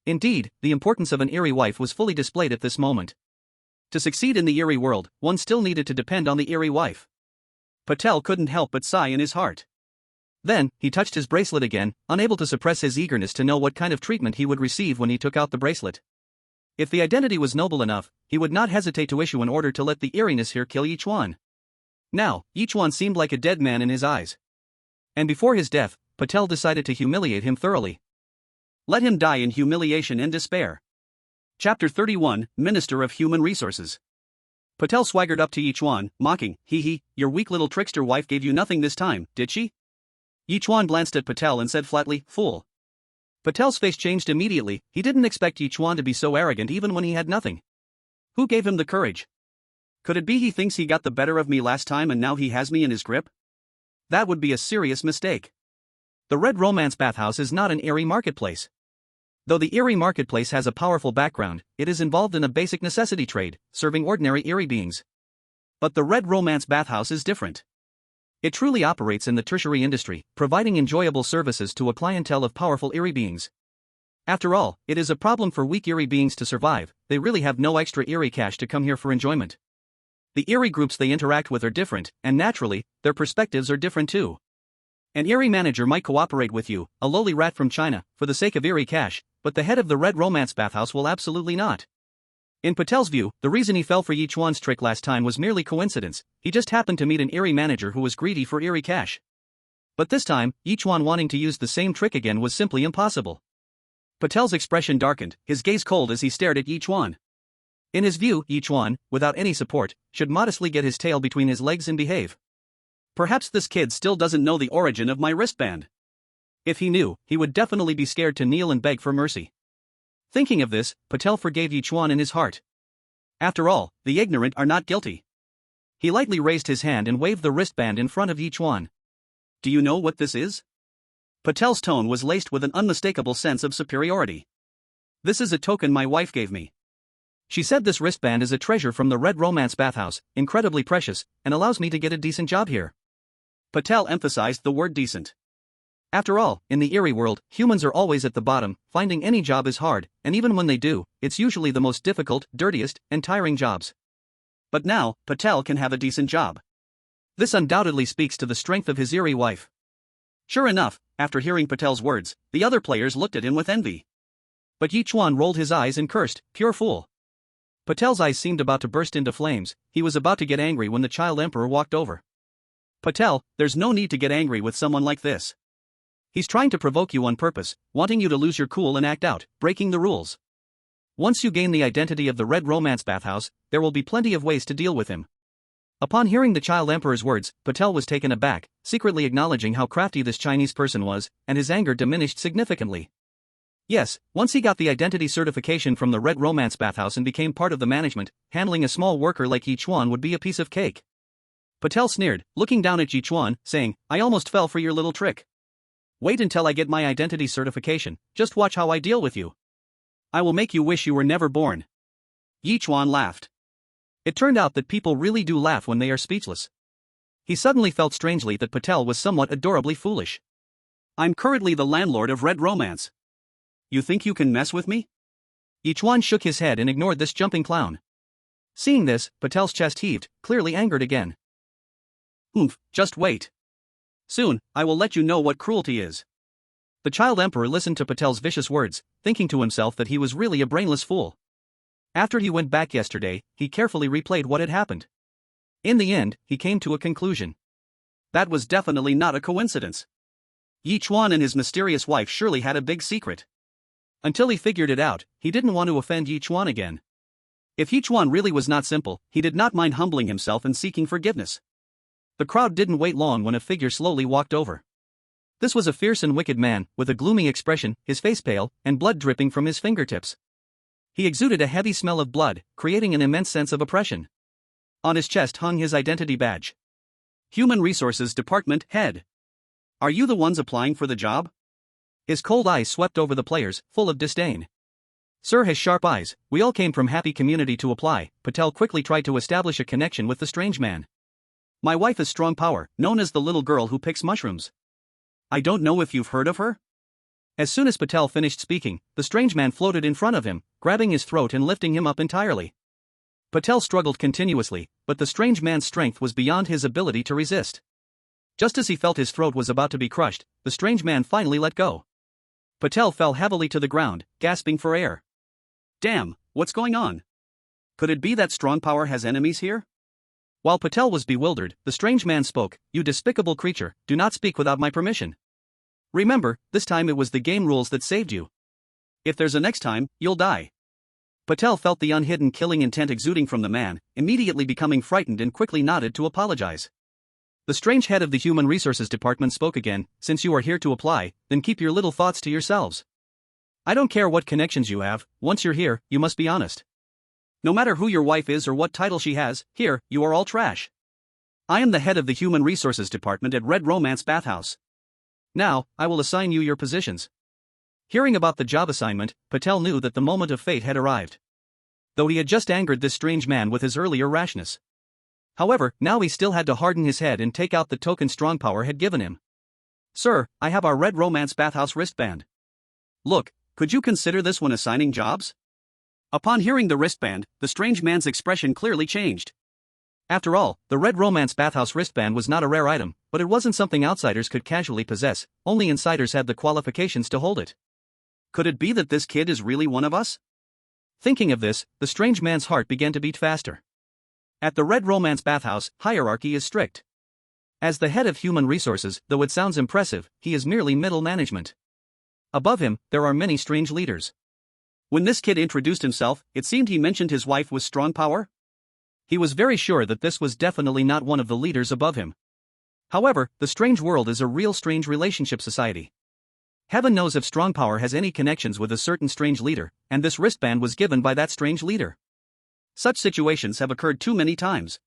Indeed, the importance of an Eerie wife was fully displayed at this moment. To succeed in the Eerie world, one still needed to depend on the Eerie wife. Patel couldn't help but sigh in his heart. Then, he touched his bracelet again, unable to suppress his eagerness to know what kind of treatment he would receive when he took out the bracelet. If the identity was noble enough, he would not hesitate to issue an order to let the eeriness here kill Yichuan. Now, Yichuan seemed like a dead man in his eyes. And before his death, Patel decided to humiliate him thoroughly. Let him die in humiliation and despair. Chapter 31, Minister of Human Resources. Patel swaggered up to Yichuan, mocking, "Hee, your weak little trickster wife gave you nothing this time, did she?" Yichuan glanced at Patel and said flatly, "Fool." Patel's face changed immediately. He didn't expect Yichuan to be so arrogant even when he had nothing. Who gave him the courage? Could it be he thinks he got the better of me last time and now he has me in his grip? That would be a serious mistake. The Red Romance bathhouse is not an Eerie marketplace. Though the Eerie marketplace has a powerful background, it is involved in a basic necessity trade, serving ordinary Eerie beings. But the Red Romance bathhouse is different. It truly operates in the tertiary industry, providing enjoyable services to a clientele of powerful Eerie beings. After all, it is a problem for weak Eerie beings to survive. They really have no extra Eerie cash to come here for enjoyment. The Eerie groups they interact with are different, and naturally, their perspectives are different too. An Eerie manager might cooperate with you, a lowly rat from China, for the sake of Eerie cash, but the head of the Red Romance bathhouse will absolutely not. In Patel's view, the reason he fell for Yichuan's trick last time was merely coincidence. He just happened to meet an Eerie manager who was greedy for Eerie cash. But this time, Yichuan wanting to use the same trick again was simply impossible. Patel's expression darkened, his gaze cold as he stared at Yichuan. In his view, Yichuan, without any support, should modestly get his tail between his legs and behave. Perhaps this kid still doesn't know the origin of my wristband. If he knew, he would definitely be scared to kneel and beg for mercy. Thinking of this, Patel forgave Yichuan in his heart. After all, the ignorant are not guilty. He lightly raised his hand and waved the wristband in front of Yichuan. Do you know what this is? Patel's tone was laced with an unmistakable sense of superiority. This is a token my wife gave me. She said this wristband is a treasure from the Red Romance bathhouse, incredibly precious, and allows me to get a decent job here. Patel emphasized the word decent. After all, in the Eerie world, humans are always at the bottom. Finding any job is hard, and even when they do, it's usually the most difficult, dirtiest, and tiring jobs. But now, Patel can have a decent job. This undoubtedly speaks to the strength of his Eerie wife. Sure enough, after hearing Patel's words, the other players looked at him with envy. But Yichuan rolled his eyes and cursed, "Pure fool." Patel's eyes seemed about to burst into flames. He was about to get angry when the child emperor walked over. Patel, there's no need to get angry with someone like this. He's trying to provoke you on purpose, wanting you to lose your cool and act out, breaking the rules. Once you gain the identity of the Red Romance bathhouse, there will be plenty of ways to deal with him. Upon hearing the child emperor's words, Patel was taken aback, secretly acknowledging how crafty this Chinese person was, and his anger diminished significantly. Yes, once he got the identity certification from the Red Romance bathhouse and became part of the management, handling a small worker like Yichuan would be a piece of cake. Patel sneered, looking down at Yichuan, saying, "I almost fell for your little trick. Wait until I get my identity certification, just watch how I deal with you. I will make you wish you were never born." Yichuan laughed. It turned out that people really do laugh when they are speechless. He suddenly felt strangely that Patel was somewhat adorably foolish. "I'm currently the landlord of Red Romance. You think you can mess with me?" Yichuan shook his head and ignored this jumping clown. Seeing this, Patel's chest heaved, clearly angered again. Just wait. Soon, I will let you know what cruelty is." The child emperor listened to Patel's vicious words, thinking to himself that he was really a brainless fool. After he went back yesterday, he carefully replayed what had happened. In the end, he came to a conclusion. That was definitely not a coincidence. Yichuan and his mysterious wife surely had a big secret. Until he figured it out, he didn't want to offend Yichuan again. If Yichuan really was not simple, he did not mind humbling himself and seeking forgiveness. The crowd didn't wait long when a figure slowly walked over. This was a fierce and wicked man, with a gloomy expression, his face pale, and blood dripping from his fingertips. He exuded a heavy smell of blood, creating an immense sense of oppression. On his chest hung his identity badge. Human Resources Department Head. Are you the ones applying for the job? His cold eyes swept over the players, full of disdain. Sir has sharp eyes. We all came from happy community to apply. Patel quickly tried to establish a connection with the strange man. My wife is strong power, known as the little girl who picks mushrooms. I don't know if you've heard of her? As soon as Patel finished speaking, the strange man floated in front of him, grabbing his throat and lifting him up entirely. Patel struggled continuously, but the strange man's strength was beyond his ability to resist. Just as he felt his throat was about to be crushed, the strange man finally let go. Patel fell heavily to the ground, gasping for air. Damn, what's going on? Could it be that strong power has enemies here? While Patel was bewildered, the strange man spoke. You despicable creature, do not speak without my permission. Remember, this time it was the game rules that saved you. If there's a next time, you'll die. Patel felt the unhidden killing intent exuding from the man, immediately becoming frightened and quickly nodded to apologize. The strange head of the Human Resources Department spoke again. Since you are here to apply, then keep your little thoughts to yourselves. I don't care what connections you have, once you're here, you must be honest. No matter who your wife is or what title she has, here, you are all trash. I am the head of the Human Resources Department at Red Romance Bathhouse. Now, I will assign you your positions. Hearing about the job assignment, Patel knew that the moment of fate had arrived. Though he had just angered this strange man with his earlier rashness. However, now he still had to harden his head and take out the token strong power had given him. Sir, I have our Red Romance Bathhouse wristband. Look, could you consider this when assigning jobs? Upon hearing the wristband, the strange man's expression clearly changed. After all, the Red Romance Bathhouse wristband was not a rare item, but it wasn't something outsiders could casually possess. Only insiders had the qualifications to hold it. Could it be that this kid is really one of us? Thinking of this, the strange man's heart began to beat faster. At the Red Romance Bathhouse, hierarchy is strict. As the head of human resources, though it sounds impressive, he is merely middle management. Above him, there are many strange leaders. When this kid introduced himself, it seemed he mentioned his wife was strong power. He was very sure that this was definitely not one of the leaders above him. However, the strange world is a real strange relationship society. Heaven knows if strong power has any connections with a certain strange leader, and this wristband was given by that strange leader. Such situations have occurred too many times.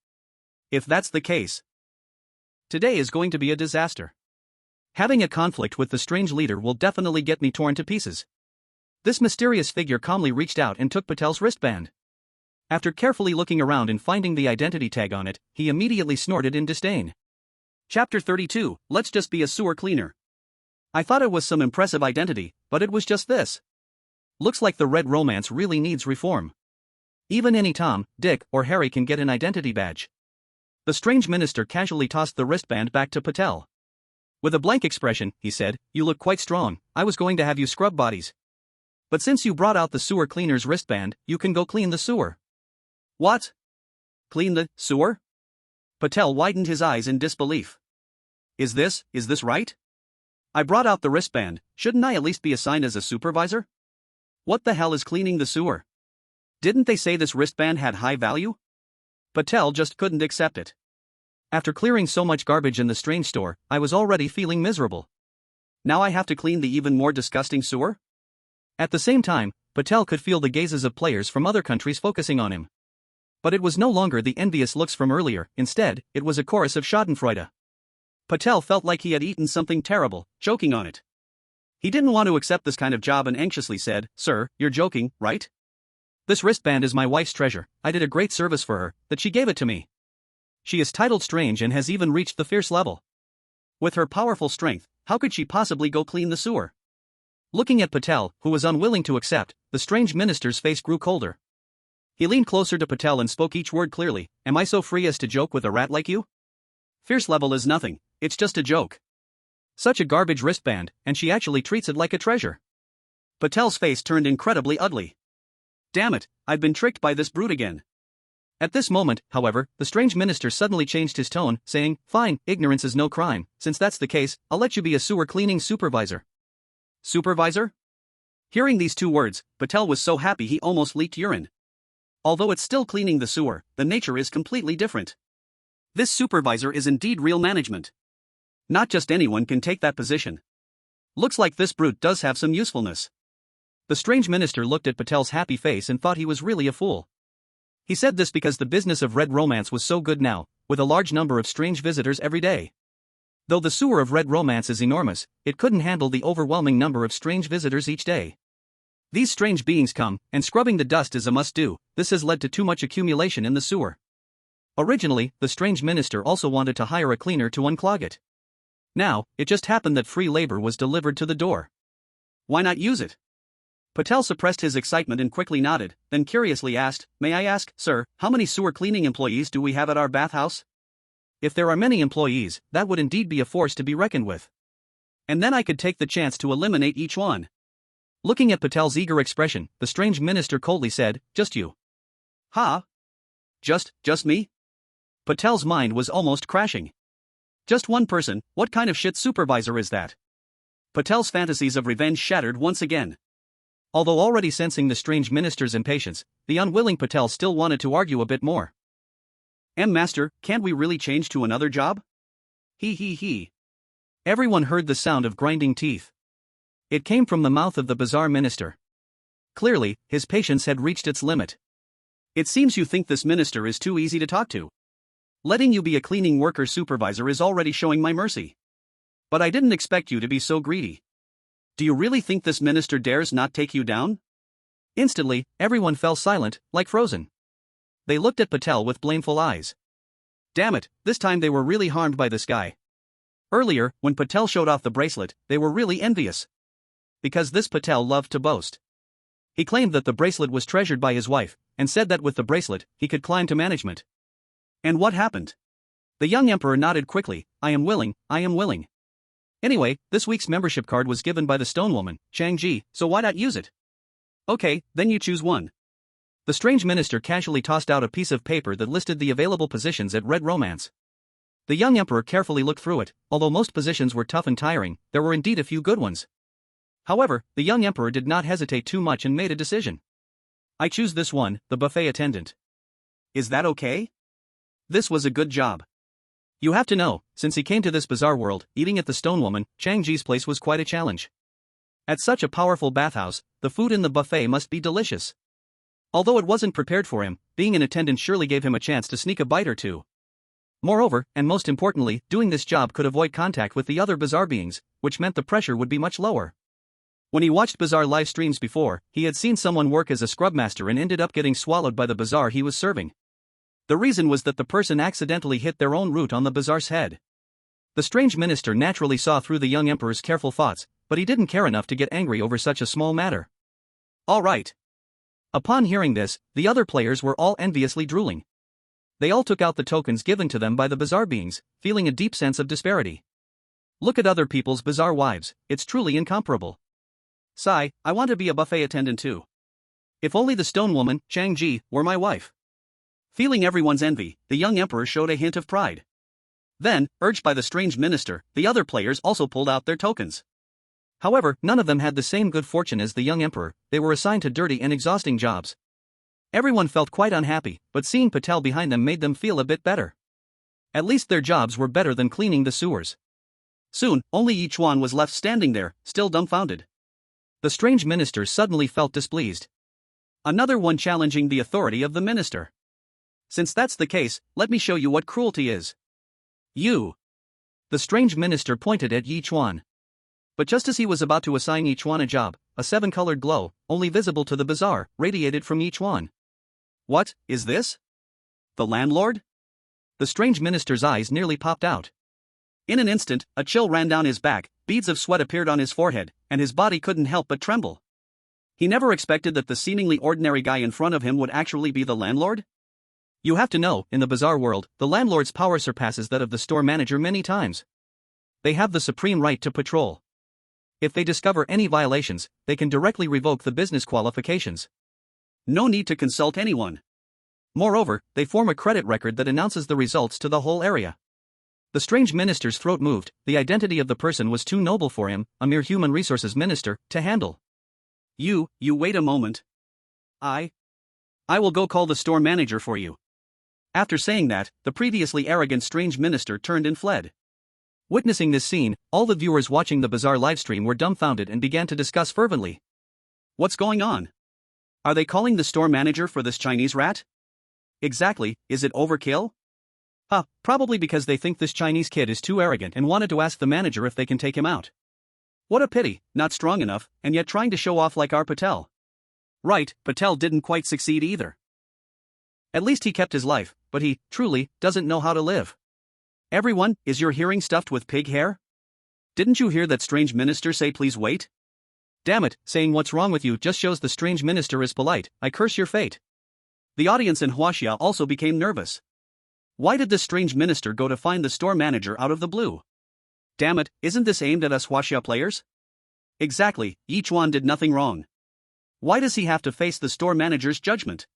If that's the case, today is going to be a disaster. Having a conflict with the strange leader will definitely get me torn to pieces. This mysterious figure calmly reached out and took Patel's wristband. After carefully looking around and finding the identity tag on it, he immediately snorted in disdain. Chapter 32, Let's just be a sewer cleaner. I thought it was some impressive identity, but it was just this. Looks like the Red Romance really needs reform. Even any Tom, Dick, or Harry can get an identity badge. The strange minister casually tossed the wristband back to Patel. With a blank expression, he said, You look quite strong. I was going to have you scrub bodies. But since you brought out the sewer cleaner's wristband, you can go clean the sewer. What? Clean the sewer? Patel widened his eyes in disbelief. Is this right? I brought out the wristband, shouldn't I at least be assigned as a supervisor? What the hell is cleaning the sewer? Didn't they say this wristband had high value? Patel just couldn't accept it. After clearing so much garbage in the strange store, I was already feeling miserable. Now I have to clean the even more disgusting sewer? At the same time, Patel could feel the gazes of players from other countries focusing on him. But it was no longer the envious looks from earlier, instead, it was a chorus of schadenfreude. Patel felt like he had eaten something terrible, choking on it. He didn't want to accept this kind of job and anxiously said, Sir, you're joking, right? This wristband is my wife's treasure. I did a great service for her, that she gave it to me. She is titled Strange and has even reached the fierce level. With her powerful strength, how could she possibly go clean the sewer? Looking at Patel, who was unwilling to accept, the strange minister's face grew colder. He leaned closer to Patel and spoke each word clearly. Am I so free as to joke with a rat like you? Fierce level is nothing, it's just a joke. Such a garbage wristband, and she actually treats it like a treasure. Patel's face turned incredibly ugly. Damn it, I've been tricked by this brute again. At this moment, however, the strange minister suddenly changed his tone, saying, Fine, ignorance is no crime. Since that's the case, I'll let you be a sewer cleaning supervisor. Supervisor? Hearing these two words, Patel was so happy he almost leaked urine. Although it's still cleaning the sewer, the nature is completely different. This supervisor is indeed real management. Not just anyone can take that position. Looks like this brute does have some usefulness. The strange minister looked at Patel's happy face and thought he was really a fool. He said this because the business of Red Romance was so good now, with a large number of strange visitors every day. Though the sewer of Red Romance is enormous, it couldn't handle the overwhelming number of strange visitors each day. These strange beings come, and scrubbing the dust is a must-do. This has led to too much accumulation in the sewer. Originally, the strange minister also wanted to hire a cleaner to unclog it. Now, it just happened that free labor was delivered to the door. Why not use it? Patel suppressed his excitement and quickly nodded, then curiously asked, "May I ask, sir, how many sewer cleaning employees do we have at our bathhouse?" If there are many employees, that would indeed be a force to be reckoned with. And then I could take the chance to eliminate each one. Looking at Patel's eager expression, the strange minister coldly said, "Just you." "Huh? Just me?" Patel's mind was almost crashing. Just one person, what kind of shit supervisor is that? Patel's fantasies of revenge shattered once again. Although already sensing the strange minister's impatience, the unwilling Patel still wanted to argue a bit more. Master, can't we really change to another job?" He. Everyone heard the sound of grinding teeth. It came from the mouth of the bizarre minister. Clearly, his patience had reached its limit. "It seems you think this minister is too easy to talk to. Letting you be a cleaning worker supervisor is already showing my mercy. But I didn't expect you to be so greedy. Do you really think this minister dares not take you down?" Instantly, everyone fell silent, like frozen. They looked at Patel with blameful eyes. Damn it, this time they were really harmed by this guy. Earlier, when Patel showed off the bracelet, they were really envious. Because this Patel loved to boast. He claimed that the bracelet was treasured by his wife, and said that with the bracelet, he could climb to management. And what happened? The young emperor nodded quickly. I am willing. Anyway, this week's membership card was given by the stone woman, Changji, so why not use it? Okay, then you choose one. The strange minister casually tossed out a piece of paper that listed the available positions at Red Romance. The young emperor carefully looked through it. Although most positions were tough and tiring, there were indeed a few good ones. However, the young emperor did not hesitate too much and made a decision. I choose this one, the buffet attendant. Is that okay? This was a good job. You have to know, since he came to this bizarre world, eating at the stone woman, Changji's place was quite a challenge. At such a powerful bathhouse, the food in the buffet must be delicious. Although it wasn't prepared for him, being an attendant surely gave him a chance to sneak a bite or two. Moreover, and most importantly, doing this job could avoid contact with the other bizarre beings, which meant the pressure would be much lower. When he watched bizarre live streams before, he had seen someone work as a scrub master and ended up getting swallowed by the bizarre he was serving. The reason was that the person accidentally hit their own root on the bizarre's head. The strange minister naturally saw through the young emperor's careful thoughts, but he didn't care enough to get angry over such a small matter. All right. Upon hearing this, the other players were all enviously drooling. They all took out the tokens given to them by the bizarre beings, feeling a deep sense of disparity. Look at other people's bizarre wives, it's truly incomparable. Sigh, I want to be a buffet attendant too. If only the stone woman, Changji, were my wife. Feeling everyone's envy, the young emperor showed a hint of pride. Then, urged by the strange minister, the other players also pulled out their tokens. However, none of them had the same good fortune as the young emperor. They were assigned to dirty and exhausting jobs. Everyone felt quite unhappy, but seeing Patel behind them made them feel a bit better. At least their jobs were better than cleaning the sewers. Soon, only Ye Chuan was left standing there, still dumbfounded. The strange minister suddenly felt displeased. Another one challenging the authority of the minister. Since that's the case, let me show you what cruelty is. You. The strange minister pointed at Ye Chuan. But just as he was about to assign Ye Chuan a job, a seven-colored glow, only visible to the bizarre, radiated from Ye Chuan. What is this? The landlord? The strange minister's eyes nearly popped out. In an instant, a chill ran down his back, beads of sweat appeared on his forehead, and his body couldn't help but tremble. He never expected that the seemingly ordinary guy in front of him would actually be the landlord. You have to know, in the bizarre world, the landlord's power surpasses that of the store manager many times. They have the supreme right to patrol. If they discover any violations, they can directly revoke the business qualifications. No need to consult anyone. Moreover, they form a credit record that announces the results to the whole area. The strange minister's throat moved. The identity of the person was too noble for him, a mere human resources minister, to handle. You wait a moment. I will go call the store manager for you. After saying that, the previously arrogant strange minister turned and fled. Witnessing this scene, all the viewers watching the bizarre livestream were dumbfounded and began to discuss fervently. What's going on? Are they calling the store manager for this Chinese rat? Exactly, is it overkill? Probably because they think this Chinese kid is too arrogant and wanted to ask the manager if they can take him out. What a pity, not strong enough, and yet trying to show off like our Patel. Right, Patel didn't quite succeed either. At least he kept his life, but he, truly, doesn't know how to live. Everyone, is your hearing stuffed with pig hair? Didn't you hear that strange minister say please wait? Damn it, saying what's wrong with you just shows the strange minister is polite, I curse your fate. The audience in Huaxia also became nervous. Why did this strange minister go to find the store manager out of the blue? Damn it, isn't this aimed at us Huaxia players? Exactly, Yichuan did nothing wrong. Why does he have to face the store manager's judgment?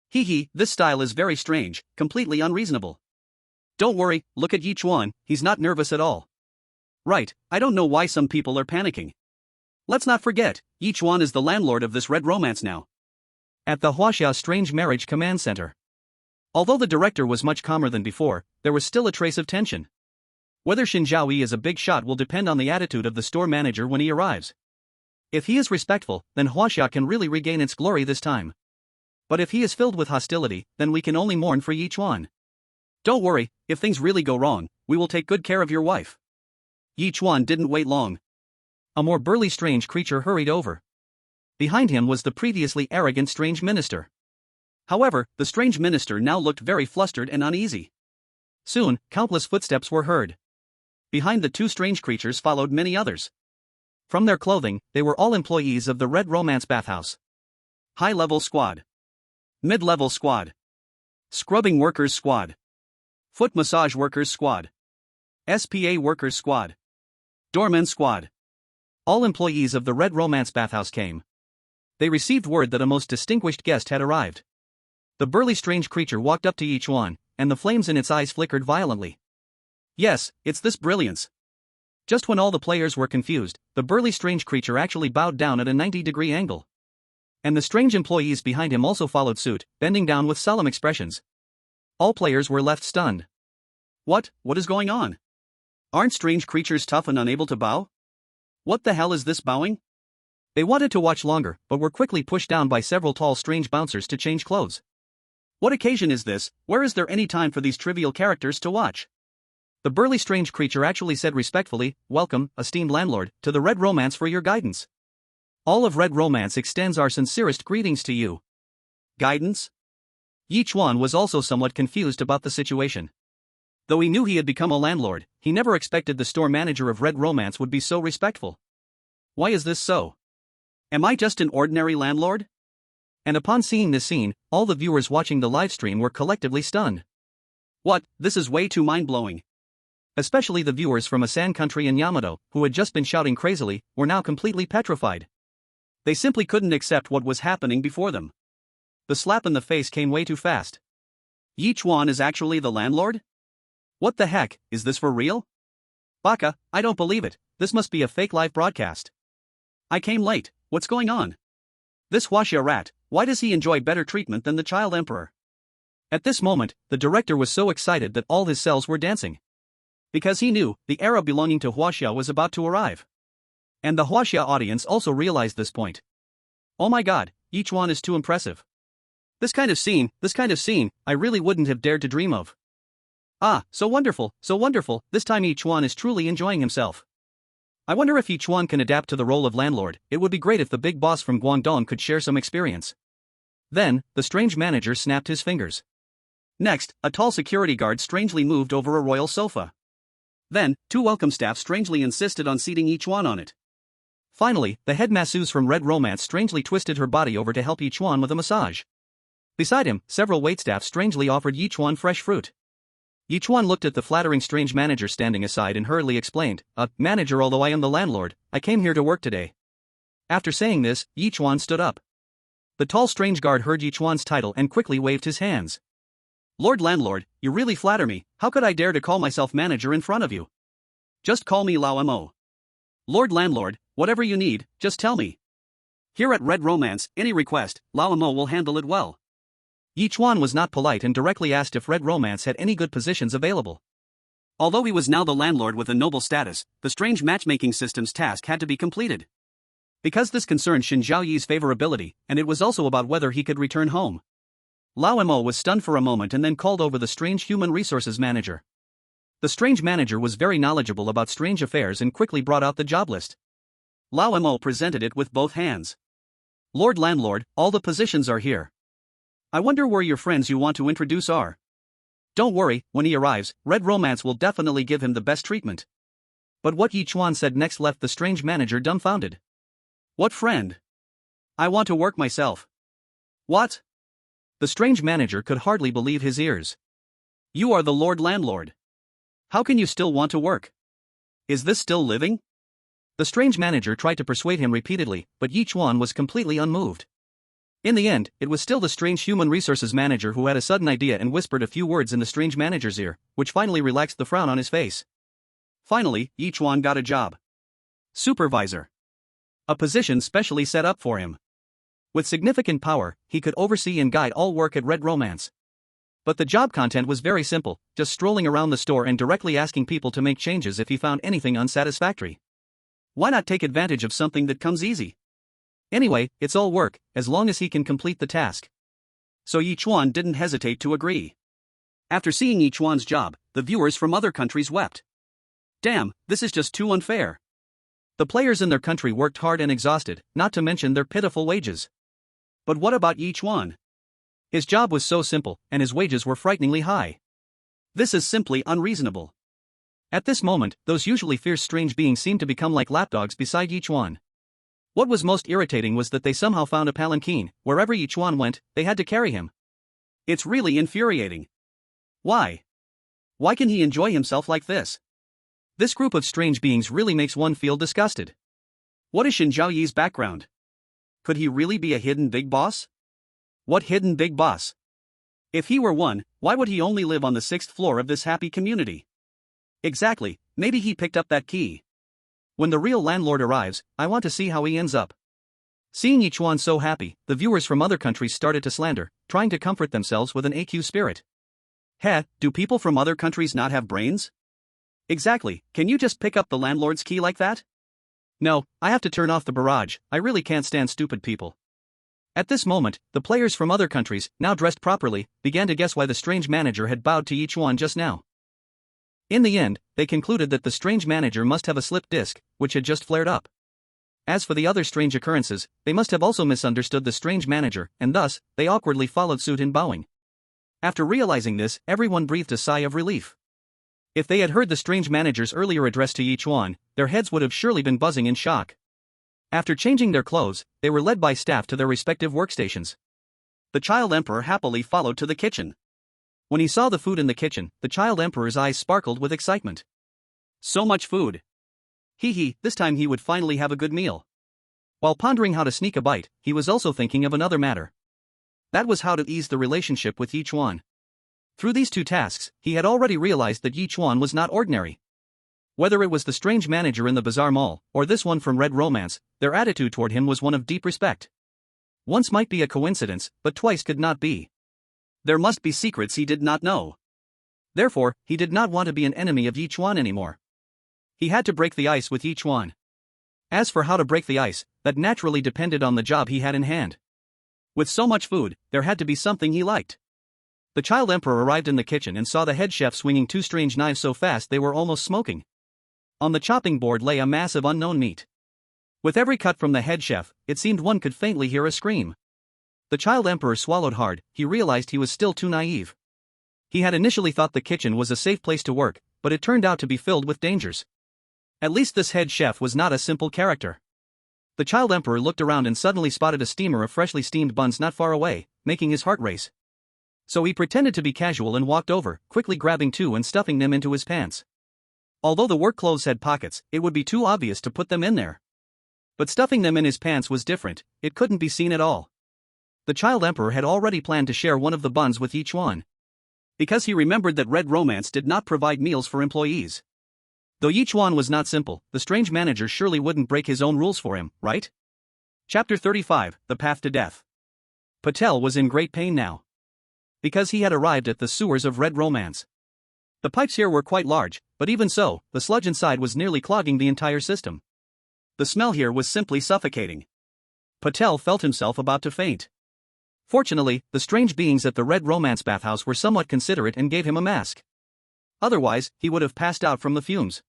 Hee, this style is very strange, completely unreasonable. Don't worry, look at Ye Chuan, he's not nervous at all. Right, I don't know why some people are panicking. Let's not forget, Ye Chuan is the landlord of this red romance now. At the Huaxia Strange Marriage Command Center. Although the director was much calmer than before, there was still a trace of tension. Whether Shen Zhaoyi is a big shot will depend on the attitude of the store manager when he arrives. If he is respectful, then Huaxia can really regain its glory this time. But if he is filled with hostility, then we can only mourn for Ye Chuan. Don't worry, if things really go wrong, we will take good care of your wife. Ye Chuan didn't wait long. A more burly strange creature hurried over. Behind him was the previously arrogant strange minister. However, the strange minister now looked very flustered and uneasy. Soon, countless footsteps were heard. Behind the two strange creatures followed many others. From their clothing, they were all employees of the Red Romance Bathhouse. High-level squad. Mid-level squad. Scrubbing workers squad. Foot massage workers squad. SPA workers squad. Doorman squad. All employees of the Red Romance Bathhouse came. They received word that a most distinguished guest had arrived. The burly strange creature walked up to Ye Chuan, and the flames in its eyes flickered violently. Yes, it's this brilliance. Just when all the players were confused, the burly strange creature actually bowed down at a 90-degree angle. And the strange employees behind him also followed suit, bending down with solemn expressions. All players were left stunned. What is going on? Aren't strange creatures tough and unable to bow? What the hell is this bowing? They wanted to watch longer, but were quickly pushed down by several tall strange bouncers to change clothes. What occasion is this? Where is there any time for these trivial characters to watch? The burly strange creature actually said respectfully, "Welcome, esteemed landlord, to the Red Romance for your guidance. All of Red Romance extends our sincerest greetings to you." Guidance? Ye Chuan was also somewhat confused about the situation. Though he knew he had become a landlord, he never expected the store manager of Red Romance would be so respectful. Why is this so? Am I just an ordinary landlord? And upon seeing this scene, all the viewers watching the livestream were collectively stunned. What, this is way too mind-blowing. Especially the viewers from Asan country and Yamato, who had just been shouting crazily, were now completely petrified. They simply couldn't accept what was happening before them. The slap in the face came way too fast. Ye Chuan is actually the landlord? What the heck, is this for real? Baka, I don't believe it, this must be a fake live broadcast. I came late, what's going on? This Huaxia rat, why does he enjoy better treatment than the child emperor? At this moment, the director was so excited that all his cells were dancing. Because he knew, the era belonging to Huaxia was about to arrive. And the Huaxia audience also realized this point. Oh my god, Ye Chuan is too impressive. This kind of scene, I really wouldn't have dared to dream of. Ah, so wonderful, this time Ye Chuan is truly enjoying himself. I wonder if Ye Chuan can adapt to the role of landlord. It would be great if the big boss from Guangdong could share some experience. Then, the strange manager snapped his fingers. Next, a tall security guard strangely moved over a royal sofa. Then, two welcome staff strangely insisted on seating Ye Chuan on it. Finally, the head masseuse from Red Romance strangely twisted her body over to help Ye Chuan with a massage. Beside him, several waitstaff strangely offered Ye Chuan fresh fruit. Ye Chuan looked at the flattering strange manager standing aside and hurriedly explained, "Manager, although I am the landlord, I came here to work today." After saying this, Ye Chuan stood up. The tall strange guard heard Ye Chuan's title and quickly waved his hands. "Lord Landlord, you really flatter me, how could I dare to call myself manager in front of you? Just call me Lao Mo. Lord Landlord, whatever you need, just tell me. Here at Red Romance, any request, Lao Mo will handle it well." Ye Chuan was not polite and directly asked if Red Romance had any good positions available. Although he was now the landlord with a noble status, the strange matchmaking system's task had to be completed. Because this concerned Shen Zhaoyi's favorability, and it was also about whether he could return home. Lao Mo was stunned for a moment and then called over the strange human resources manager. The strange manager was very knowledgeable about strange affairs and quickly brought out the job list. Lao Mo presented it with both hands. Lord Landlord, all the positions are here. I wonder where your friends you want to introduce are. Don't worry, when he arrives, Red Romance will definitely give him the best treatment. But what Ye Chuan said next left the strange manager dumbfounded. What friend? I want to work myself. What? The strange manager could hardly believe his ears. You are the Lord Landlord. How can you still want to work? Is this still living? The strange manager tried to persuade him repeatedly, but Ye Chuan was completely unmoved. In the end, it was still the strange human resources manager who had a sudden idea and whispered a few words in the strange manager's ear, which finally relaxed the frown on his face. Finally, Ye Chuan got a job. Supervisor. A position specially set up for him. With significant power, he could oversee and guide all work at Red Romance. But the job content was very simple, just strolling around the store and directly asking people to make changes if he found anything unsatisfactory. Why not take advantage of something that comes easy? Anyway, it's all work, as long as he can complete the task. So Ye Chuan didn't hesitate to agree. After seeing Ye Chuan's job, the viewers from other countries wept. Damn, this is just too unfair. The players in their country worked hard and exhausted, not to mention their pitiful wages. But what about Ye Chuan? His job was so simple, and his wages were frighteningly high. This is simply unreasonable. At this moment, those usually fierce strange beings seemed to become like lapdogs beside Ye Chuan. What was most irritating was that they somehow found a palanquin. Wherever Ye Chuan went, they had to carry him. It's really infuriating. Why? Why can he enjoy himself like this? This group of strange beings really makes one feel disgusted. What is Shen Zhaoyi's background? Could he really be a hidden big boss? What hidden big boss? If he were one, why would he only live on the 6th floor of this happy community? Exactly, maybe he picked up that key. When the real landlord arrives, I want to see how he ends up. Seeing Ye Chuan so happy, the viewers from other countries started to slander, trying to comfort themselves with an AQ spirit. Heh, do people from other countries not have brains? Exactly, can you just pick up the landlord's key like that? No, I have to turn off the barrage, I really can't stand stupid people. At this moment, the players from other countries, now dressed properly, began to guess why the strange manager had bowed to Ye Chuan just now. In the end, they concluded that the strange manager must have a slipped disc, which had just flared up. As for the other strange occurrences, they must have also misunderstood the strange manager, and thus, they awkwardly followed suit in bowing. After realizing this, everyone breathed a sigh of relief. If they had heard the strange manager's earlier address to Ye Chuan, their heads would have surely been buzzing in shock. After changing their clothes, they were led by staff to their respective workstations. The child emperor happily followed to the kitchen. When he saw the food in the kitchen, the child emperor's eyes sparkled with excitement. So much food. Hee, this time he would finally have a good meal. While pondering how to sneak a bite, he was also thinking of another matter. That was how to ease the relationship with Ye Chuan. Through these two tasks, he had already realized that Ye Chuan was not ordinary. Whether it was the strange manager in the bazaar mall, or this one from Red Romance, their attitude toward him was one of deep respect. Once might be a coincidence, but twice could not be. There must be secrets he did not know. Therefore, he did not want to be an enemy of Ye Chuan anymore. He had to break the ice with Ye Chuan. As for how to break the ice, that naturally depended on the job he had in hand. With so much food, there had to be something he liked. The child emperor arrived in the kitchen and saw the head chef swinging two strange knives so fast they were almost smoking. On the chopping board lay a mass of unknown meat. With every cut from the head chef, it seemed one could faintly hear a scream. The child emperor swallowed hard. He realized he was still too naive. He had initially thought the kitchen was a safe place to work, but it turned out to be filled with dangers. At least this head chef was not a simple character. The child emperor looked around and suddenly spotted a steamer of freshly steamed buns not far away, making his heart race. So he pretended to be casual and walked over, quickly grabbing two and stuffing them into his pants. Although the work clothes had pockets, it would be too obvious to put them in there. But stuffing them in his pants was different, it couldn't be seen at all. The child emperor had already planned to share one of the buns with Ye Chuan. Because he remembered that Red Romance did not provide meals for employees. Though Ye Chuan was not simple, the strange manager surely wouldn't break his own rules for him, right? Chapter 35, The Path to Death. Patel was in great pain now. Because he had arrived at the sewers of Red Romance. The pipes here were quite large, but even so, the sludge inside was nearly clogging the entire system. The smell here was simply suffocating. Patel felt himself about to faint. Fortunately, the strange beings at the Red Romance bathhouse were somewhat considerate and gave him a mask. Otherwise, he would have passed out from the fumes.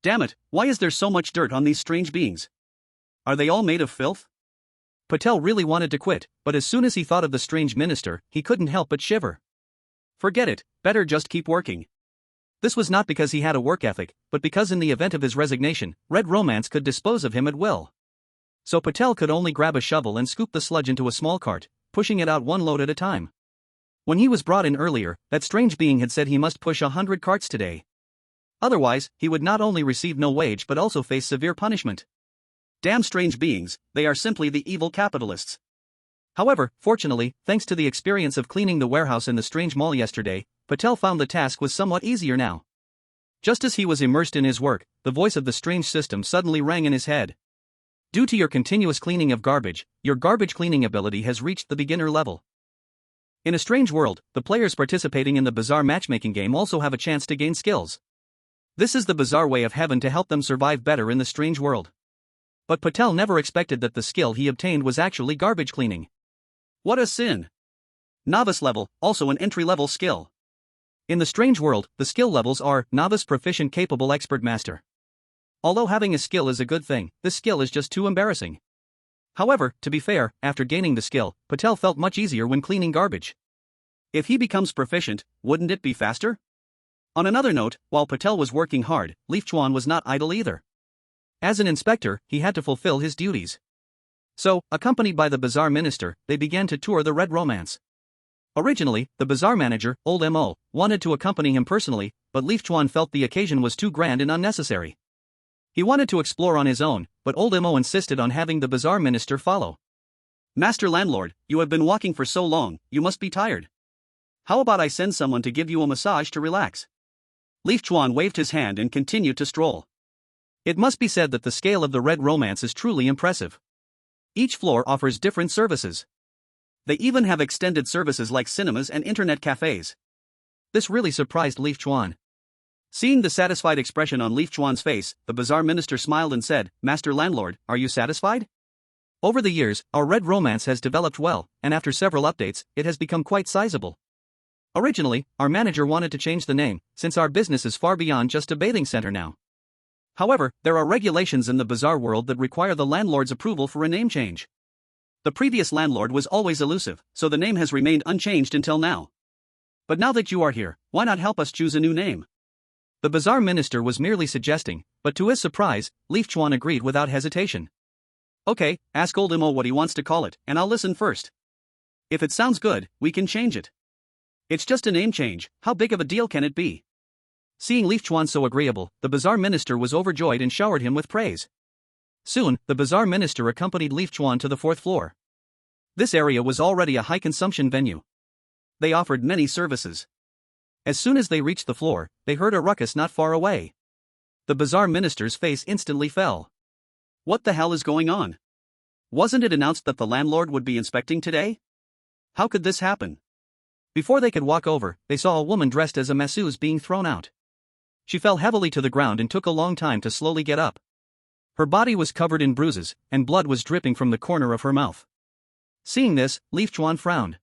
Damn it, why is there so much dirt on these strange beings? Are they all made of filth? Patel really wanted to quit, but as soon as he thought of the strange minister, he couldn't help but shiver. Forget it, better just keep working. This was not because he had a work ethic, but because in the event of his resignation, Red Romance could dispose of him at will. So Patel could only grab a shovel and scoop the sludge into a small cart, pushing it out one load at a time. When he was brought in earlier, that strange being had said he must push 100 carts today. Otherwise, he would not only receive no wage but also face severe punishment. Damn strange beings, they are simply the evil capitalists. However, fortunately, thanks to the experience of cleaning the warehouse in the strange mall yesterday, Patel found the task was somewhat easier now. Just as he was immersed in his work, the voice of the strange system suddenly rang in his head. Due to your continuous cleaning of garbage, your garbage cleaning ability has reached the beginner level. In a strange world, the players participating in the bizarre matchmaking game also have a chance to gain skills. This is the bizarre way of heaven to help them survive better in the strange world. But Patel never expected that the skill he obtained was actually garbage cleaning. What a sin! Novice level, also an entry-level skill. In the strange world, the skill levels are Novice, Proficient, Capable, Expert, Master. Although having a skill is a good thing, this skill is just too embarrassing. However, to be fair, after gaining the skill, Patel felt much easier when cleaning garbage. If he becomes proficient, wouldn't it be faster? On another note, while Patel was working hard, Ye Chuan was not idle either. As an inspector, he had to fulfill his duties. So, accompanied by the Bazaar Minister, they began to tour the Red Romance. Originally, the Bazaar Manager, Old M.O., wanted to accompany him personally, but Ye Chuan felt the occasion was too grand and unnecessary. He wanted to explore on his own, but Old M.O. insisted on having the Bazaar Minister follow. Master Landlord, you have been walking for so long, you must be tired. How about I send someone to give you a massage to relax? Ye Chuan waved his hand and continued to stroll. It must be said that the scale of the Red Romance is truly impressive. Each floor offers different services. They even have extended services like cinemas and internet cafes. This really surprised Ye Chuan. Seeing the satisfied expression on Ye Chuan's face, the Bazaar Minister smiled and said, Master Landlord, are you satisfied? Over the years, our Red Romance has developed well, and after several updates, it has become quite sizable. Originally, our manager wanted to change the name, since our business is far beyond just a bathing center now. However, there are regulations in the bizarre world that require the landlord's approval for a name change. The previous landlord was always elusive, so the name has remained unchanged until now. But now that you are here, why not help us choose a new name? The Bazaar Minister was merely suggesting, but to his surprise, Ye Chuan agreed without hesitation. Okay, ask Old Imo what he wants to call it, and I'll listen first. If it sounds good, we can change it. It's just a name change, how big of a deal can it be? Seeing Ye Chuan so agreeable, the Bazaar Minister was overjoyed and showered him with praise. Soon, the Bazaar Minister accompanied Ye Chuan to the 4th floor. This area was already a high-consumption venue. They offered many services. As soon as they reached the floor, they heard a ruckus not far away. The Bazaar Minister's face instantly fell. What the hell is going on? Wasn't it announced that the landlord would be inspecting today? How could this happen? Before they could walk over, they saw a woman dressed as a masseuse being thrown out. She fell heavily to the ground and took a long time to slowly get up. Her body was covered in bruises, and blood was dripping from the corner of her mouth. Seeing this, Ye Chuan frowned.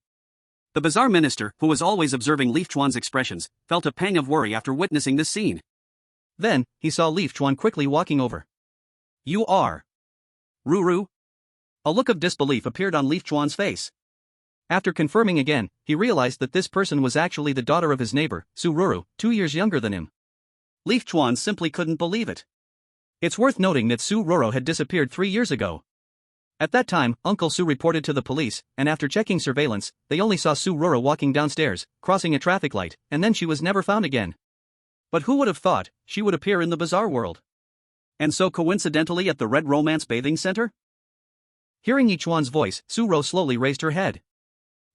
The Bazaar Minister, who was always observing Ye Chuan's expressions, felt a pang of worry after witnessing this scene. Then, he saw Ye Chuan quickly walking over. You are Ruru? A look of disbelief appeared on Ye Chuan's face. After confirming again, he realized that this person was actually the daughter of his neighbor, Su Ruru, 2 years younger than him. Ye Chuan simply couldn't believe it. It's worth noting that Su Ruru had disappeared 3 years ago. At that time, Uncle Su reported to the police, and after checking surveillance, they only saw Su Ruru walking downstairs, crossing a traffic light, and then she was never found again. But who would have thought she would appear in the bizarre world? And so coincidentally at the Red Romance Bathing Center? Hearing Ye Chuan's voice, Su Ruru slowly raised her head.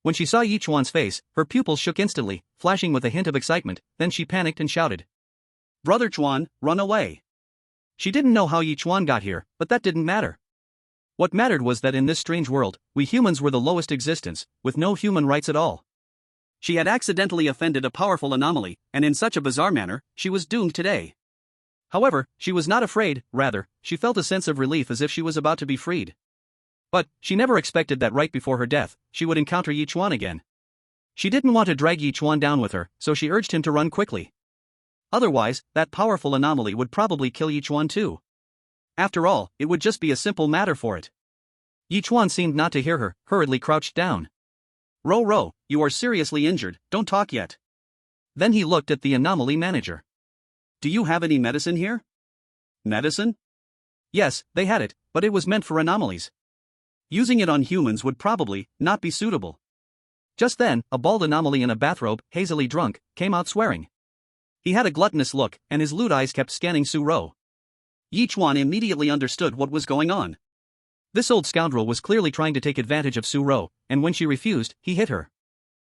When she saw Ye Chuan's face, her pupils shook instantly, flashing with a hint of excitement, then she panicked and shouted. Brother Chuan, run away. She didn't know how Ye Chuan got here, but that didn't matter. What mattered was that in this strange world, we humans were the lowest existence, with no human rights at all. She had accidentally offended a powerful anomaly, and in such a bizarre manner, she was doomed today. However, she was not afraid, rather, she felt a sense of relief as if she was about to be freed. But, she never expected that right before her death, she would encounter Ye Chuan again. She didn't want to drag Ye Chuan down with her, so she urged him to run quickly. Otherwise, that powerful anomaly would probably kill Ye Chuan too. After all, it would just be a simple matter for it. Yichuan seemed not to hear her, hurriedly crouched down. Ro, you are seriously injured, don't talk yet. Then he looked at the anomaly manager. Do you have any medicine here? Medicine? Yes, they had it, but it was meant for anomalies. Using it on humans would probably not be suitable. Just then, a bald anomaly in a bathrobe, hazily drunk, came out swearing. He had a gluttonous look, and his lewd eyes kept scanning Su-ro. Yichuan immediately understood what was going on. This old scoundrel was clearly trying to take advantage of Su-ro, and when she refused, he hit her.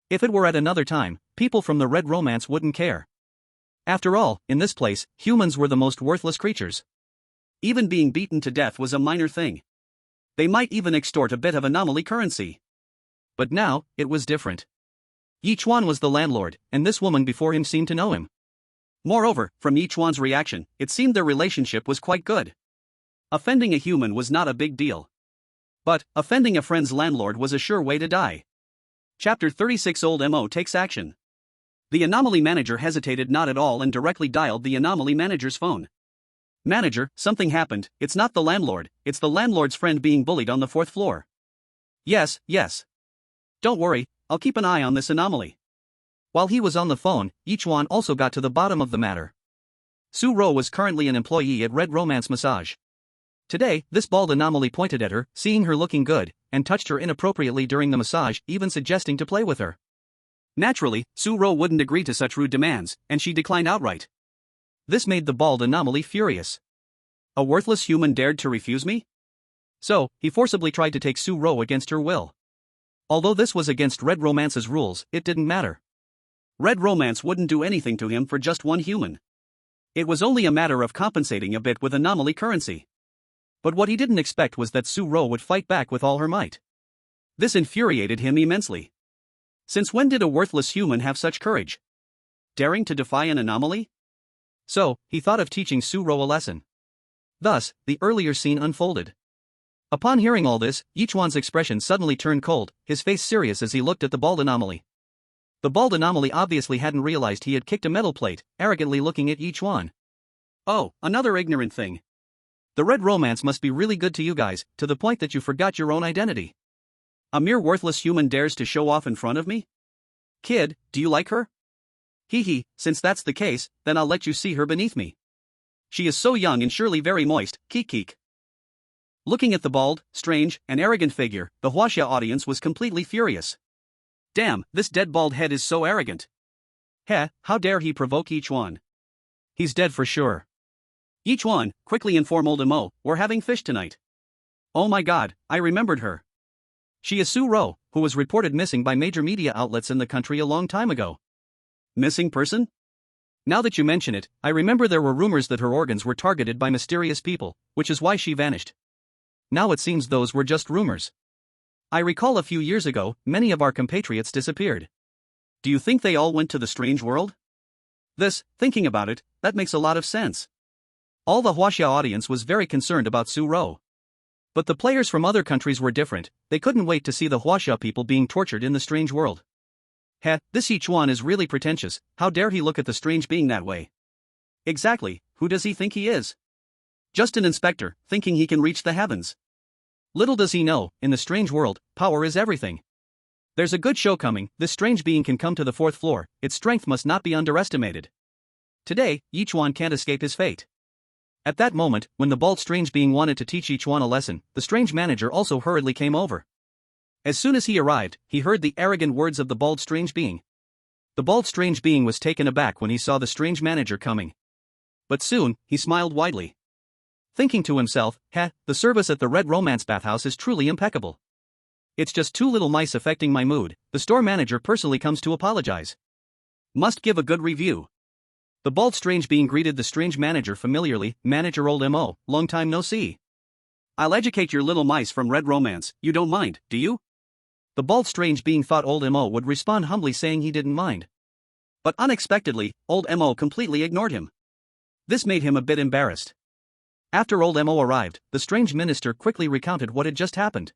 If it were at another time, people from the Red Romance wouldn't care. After all, in this place, humans were the most worthless creatures. Even being beaten to death was a minor thing. They might even extort a bit of anomaly currency. But now, it was different. Ye Chuan was the landlord, and this woman before him seemed to know him. Moreover, from Ye Chuan's reaction, it seemed their relationship was quite good. Offending a human was not a big deal. But, offending a friend's landlord was a sure way to die. Chapter 36 Old MO takes action. The anomaly manager hesitated not at all and directly dialed the anomaly manager's phone. Manager, something happened, it's not the landlord, it's the landlord's friend being bullied on the 4th floor. Yes. Don't worry, I'll keep an eye on this anomaly. While he was on the phone, Yichuan also got to the bottom of the matter. Su-ro was currently an employee at Red Romance Massage. Today, this bald anomaly pointed at her, seeing her looking good, and touched her inappropriately during the massage, even suggesting to play with her. Naturally, Su-ro wouldn't agree to such rude demands, and she declined outright. This made the bald anomaly furious. A worthless human dared to refuse me? So, he forcibly tried to take Su-ro against her will. Although this was against Red Romance's rules, it didn't matter. Red Romance wouldn't do anything to him for just one human. It was only a matter of compensating a bit with anomaly currency. But what he didn't expect was that Su-ro would fight back with all her might. This infuriated him immensely. Since when did a worthless human have such courage? Daring to defy an anomaly? So, he thought of teaching Su-ro a lesson. Thus, the earlier scene unfolded. Upon hearing all this, Yichuan's expression suddenly turned cold, his face serious as he looked at the bald anomaly. The bald anomaly obviously hadn't realized he had kicked a metal plate, arrogantly looking at Yichuan. Oh, another ignorant thing. The Red Romance must be really good to you guys, to the point that you forgot your own identity. A mere worthless human dares to show off in front of me? Kid, do you like her? Hee, since that's the case, then I'll let you see her beneath me. She is so young and surely very moist, keek. Looking at the bald, strange, and arrogant figure, the Huaxia audience was completely furious. Damn, this dead bald head is so arrogant. Heh, how dare he provoke Ye Chuan? He's dead for sure. Ye Chuan, quickly inform old Mo, we're having fish tonight. Oh my god, I remembered her. She is Su-ro, who was reported missing by major media outlets in the country a long time ago. Missing person? Now that you mention it, I remember there were rumors that her organs were targeted by mysterious people, which is why she vanished. Now it seems those were just rumors. I recall a few years ago, many of our compatriots disappeared. Do you think they all went to the strange world? Thinking about it, that makes a lot of sense. All the Huaxia audience was very concerned about Su-ro. But the players from other countries were different, they couldn't wait to see the Huaxia people being tortured in the strange world. Heh, this Ye Chuan is really pretentious, how dare he look at the strange being that way? Exactly, who does he think he is? Just an inspector, thinking he can reach the heavens. Little does he know, in the strange world, power is everything. There's a good show coming, this strange being can come to the 4th floor, its strength must not be underestimated. Today, Ye Chuan can't escape his fate. At that moment, when the bald strange being wanted to teach Ye Chuan a lesson, the strange manager also hurriedly came over. As soon as he arrived, he heard the arrogant words of the bald strange being. The bald strange being was taken aback when he saw the strange manager coming. But soon, he smiled widely. Thinking to himself, the service at the Red Romance bathhouse is truly impeccable. It's just 2 little mice affecting my mood, the store manager personally comes to apologize. Must give a good review. The bald strange being greeted the strange manager familiarly, Manager old Mo, long time no see. I'll educate your little mice from Red Romance, you don't mind, do you? The bald strange being thought old Mo would respond humbly saying he didn't mind. But unexpectedly, old Mo completely ignored him. This made him a bit embarrassed. After old Mo arrived, the strange minister quickly recounted what had just happened.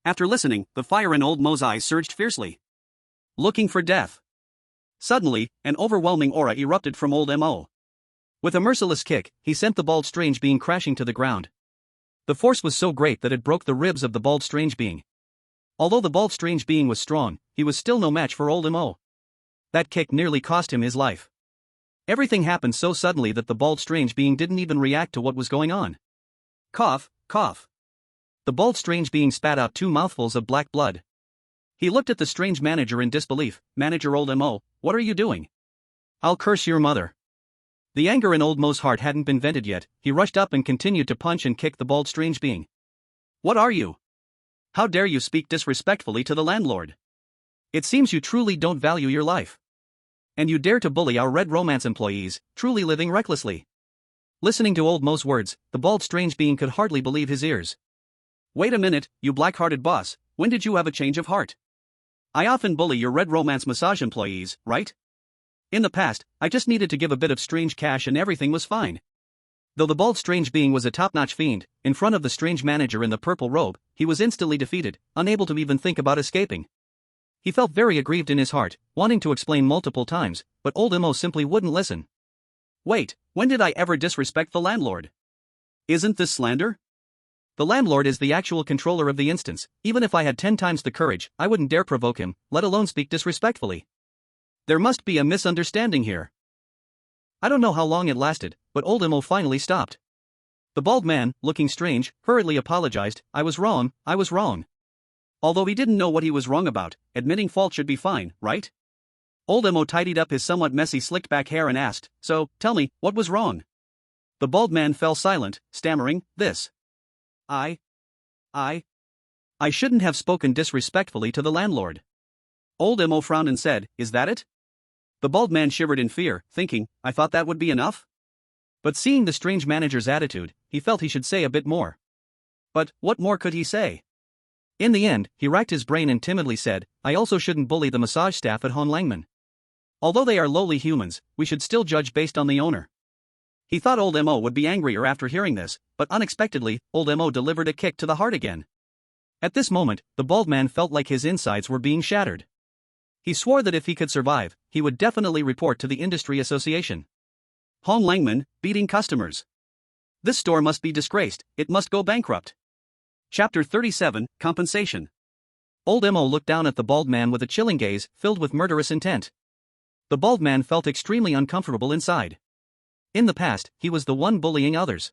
After listening, the fire in old Mo's eyes surged fiercely. Looking for death. Suddenly, an overwhelming aura erupted from old Mo. With a merciless kick, he sent the bald strange being crashing to the ground. The force was so great that it broke the ribs of the bald strange being. Although the bald strange being was strong, he was still no match for old Mo. That kick nearly cost him his life. Everything happened so suddenly that the bald strange being didn't even react to what was going on. Cough, cough. The bald strange being spat out 2 mouthfuls of black blood. He looked at the strange manager in disbelief. Manager old Mo, what are you doing? I'll curse your mother. The anger in old Mo's heart hadn't been vented yet. He rushed up and continued to punch and kick the bald strange being. What are you? How dare you speak disrespectfully to the landlord? It seems you truly don't value your life. And you dare to bully our Red Romance employees, truly living recklessly. Listening to old Mo's words, the bald strange being could hardly believe his ears. Wait a minute, you black-hearted boss, when did you have a change of heart? I often bully your Red Romance massage employees, right? In the past, I just needed to give a bit of strange cash and everything was fine. Though the bald strange being was a top-notch fiend, in front of the strange manager in the purple robe, he was instantly defeated, unable to even think about escaping. He felt very aggrieved in his heart, wanting to explain multiple times, but old Mo simply wouldn't listen. Wait, when did I ever disrespect the landlord? Isn't this slander? The landlord is the actual controller of the instance. Even if I had 10 times the courage, I wouldn't dare provoke him, let alone speak disrespectfully. There must be a misunderstanding here. I don't know how long it lasted, but old Mo finally stopped. The bald man, looking strange, hurriedly apologized. I was wrong. Although he didn't know what he was wrong about, admitting fault should be fine, right? Old Mo tidied up his somewhat messy slicked back hair and asked, so, tell me, what was wrong? The bald man fell silent, stammering, this. I shouldn't have spoken disrespectfully to the landlord. Old Mo frowned and said, is that it? The bald man shivered in fear, thinking, I thought that would be enough? But seeing the strange manager's attitude, he felt he should say a bit more. But, what more could he say? In the end, he racked his brain and timidly said, I also shouldn't bully the massage staff at Hon Langman. Although they are lowly humans, we should still judge based on the owner. He thought old Mo would be angrier after hearing this, but unexpectedly, old Mo delivered a kick to the heart again. At this moment, the bald man felt like his insides were being shattered. He swore that if he could survive, he would definitely report to the industry association. Hon Langman, beating customers. This store must be disgraced, it must go bankrupt. Chapter 37, Compensation. Old Mo looked down at the bald man with a chilling gaze, filled with murderous intent. The bald man felt extremely uncomfortable inside. In the past, he was the one bullying others.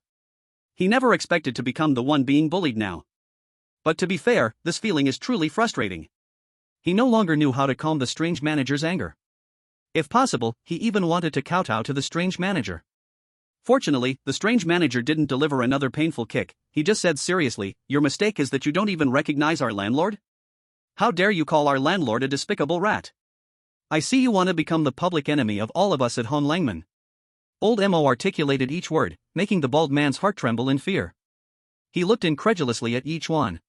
He never expected to become the one being bullied now. But to be fair, this feeling is truly frustrating. He no longer knew how to calm the strange manager's anger. If possible, he even wanted to kowtow to the strange manager. Fortunately, the strange manager didn't deliver another painful kick. He just said seriously, your mistake is that you don't even recognize our landlord? How dare you call our landlord a despicable rat? I see you want to become the public enemy of all of us at Hon Langman. Old Mo articulated each word, making the bald man's heart tremble in fear. He looked incredulously at Ye Chuan.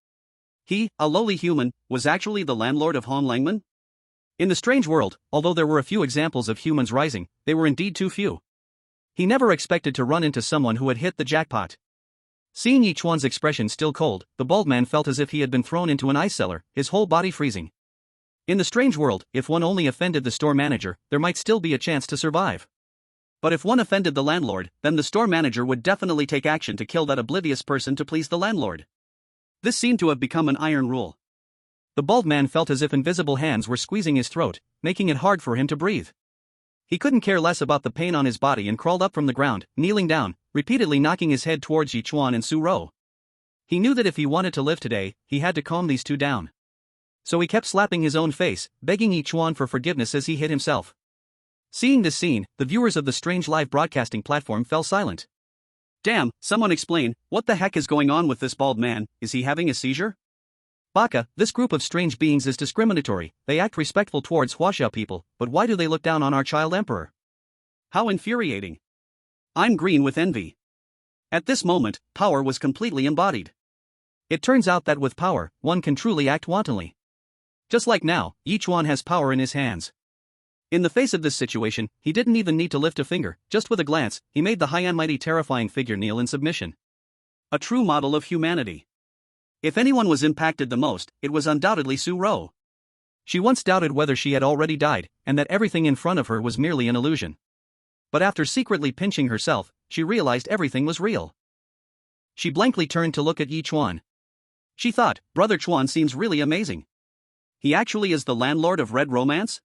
He, a lowly human, was actually the landlord of Hon Langman? In the strange world, although there were a few examples of humans rising, they were indeed too few. He never expected to run into someone who had hit the jackpot. Seeing Yichuan's expression still cold, the bald man felt as if he had been thrown into an ice cellar, his whole body freezing. In the strange world, if one only offended the store manager, there might still be a chance to survive. But if one offended the landlord, then the store manager would definitely take action to kill that oblivious person to please the landlord. This seemed to have become an iron rule. The bald man felt as if invisible hands were squeezing his throat, making it hard for him to breathe. He couldn't care less about the pain on his body and crawled up from the ground, kneeling down, repeatedly knocking his head towards Ye Chuan and Su Ro. He knew that if he wanted to live today, he had to calm these two down. So he kept slapping his own face, begging Ye Chuan for forgiveness as he hit himself. Seeing this scene, the viewers of the strange live broadcasting platform fell silent. Damn, someone explain, what the heck is going on with this bald man? Is he having a seizure? Baka, this group of strange beings is discriminatory. They act respectful towards Huaxia people, but why do they look down on our child emperor? How infuriating. I'm green with envy. At this moment, power was completely embodied. It turns out that with power, one can truly act wantonly. Just like now, Ye Chuan has power in his hands. In the face of this situation, he didn't even need to lift a finger. Just with a glance, he made the high and mighty terrifying figure kneel in submission. A true model of humanity. If anyone was impacted the most, it was undoubtedly Su Ro. She once doubted whether she had already died, and that everything in front of her was merely an illusion. But after secretly pinching herself, she realized everything was real. She blankly turned to look at Ye Chuan. She thought, Brother Chuan seems really amazing. He actually is the landlord of Red Romance?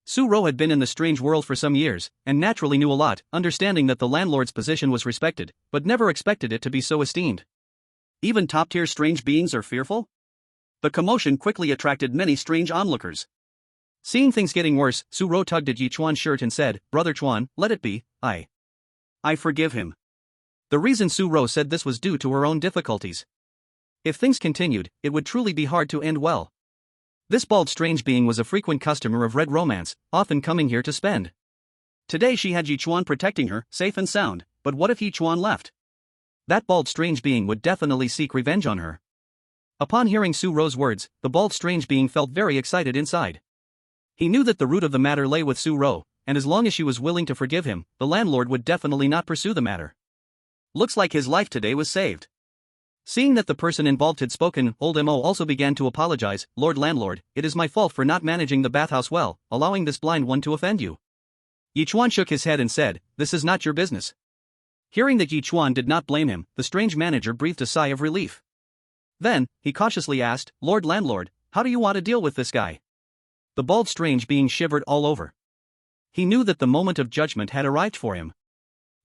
Su Ro had been in the strange world for some years, and naturally knew a lot, understanding that the landlord's position was respected, but never expected it to be so esteemed. Even top-tier strange beings are fearful? The commotion quickly attracted many strange onlookers. Seeing things getting worse, Su Ro tugged at Ye Chuan's shirt and said, Brother Chuan, let it be, I forgive him. The reason Su Ro said this was due to her own difficulties. If things continued, it would truly be hard to end well. This bald strange being was a frequent customer of Red Romance, often coming here to spend. Today she had Ye Chuan protecting her, safe and sound, but what if Ye Chuan left? That bald strange being would definitely seek revenge on her. Upon hearing Su Ro's words, the bald strange being felt very excited inside. He knew that the root of the matter lay with Su Ro, and as long as she was willing to forgive him, the landlord would definitely not pursue the matter. Looks like his life today was saved. Seeing that the person involved had spoken, old Mo also began to apologize. Lord Landlord, it is my fault for not managing the bathhouse well, allowing this blind one to offend you. Ye Chuan shook his head and said, this is not your business. Hearing that Ye Chuan did not blame him, the strange manager breathed a sigh of relief. Then, he cautiously asked, Lord Landlord, how do you want to deal with this guy? The bald strange being shivered all over. He knew that the moment of judgment had arrived for him.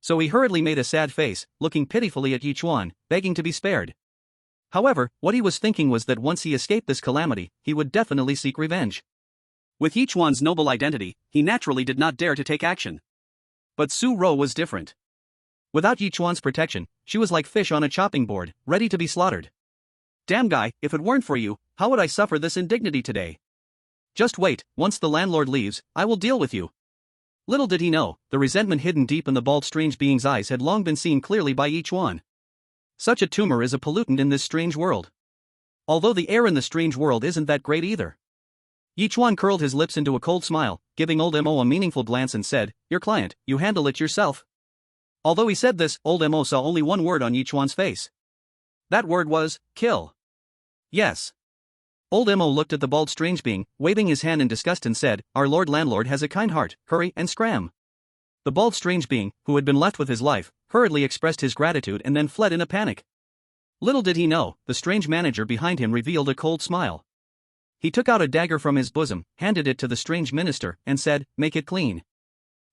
So he hurriedly made a sad face, looking pitifully at Ye Chuan, begging to be spared. However, what he was thinking was that once he escaped this calamity, he would definitely seek revenge. With Ye Chuan's noble identity, he naturally did not dare to take action. But Su Ro was different. Without Ye Chuan's protection, she was like fish on a chopping board, ready to be slaughtered. Damn guy, if it weren't for you, how would I suffer this indignity today? Just wait, once the landlord leaves, I will deal with you. Little did he know, the resentment hidden deep in the bald strange being's eyes had long been seen clearly by Ye Chuan. Such a tumor is a pollutant in this strange world. Although the air in the strange world isn't that great either. Ye Chuan curled his lips into a cold smile, giving old Mo a meaningful glance and said, Your client, you handle it yourself. Although he said this, old Mo saw only one word on Ye Chuan's face. That word was, kill. Yes. Old Mo looked at the bald strange being, waving his hand in disgust and said, Our Lord Landlord has a kind heart, hurry and scram. The bald strange being, who had been left with his life, hurriedly expressed his gratitude and then fled in a panic. Little did he know, the strange manager behind him revealed a cold smile. He took out a dagger from his bosom, handed it to the strange minister, and said, Make it clean.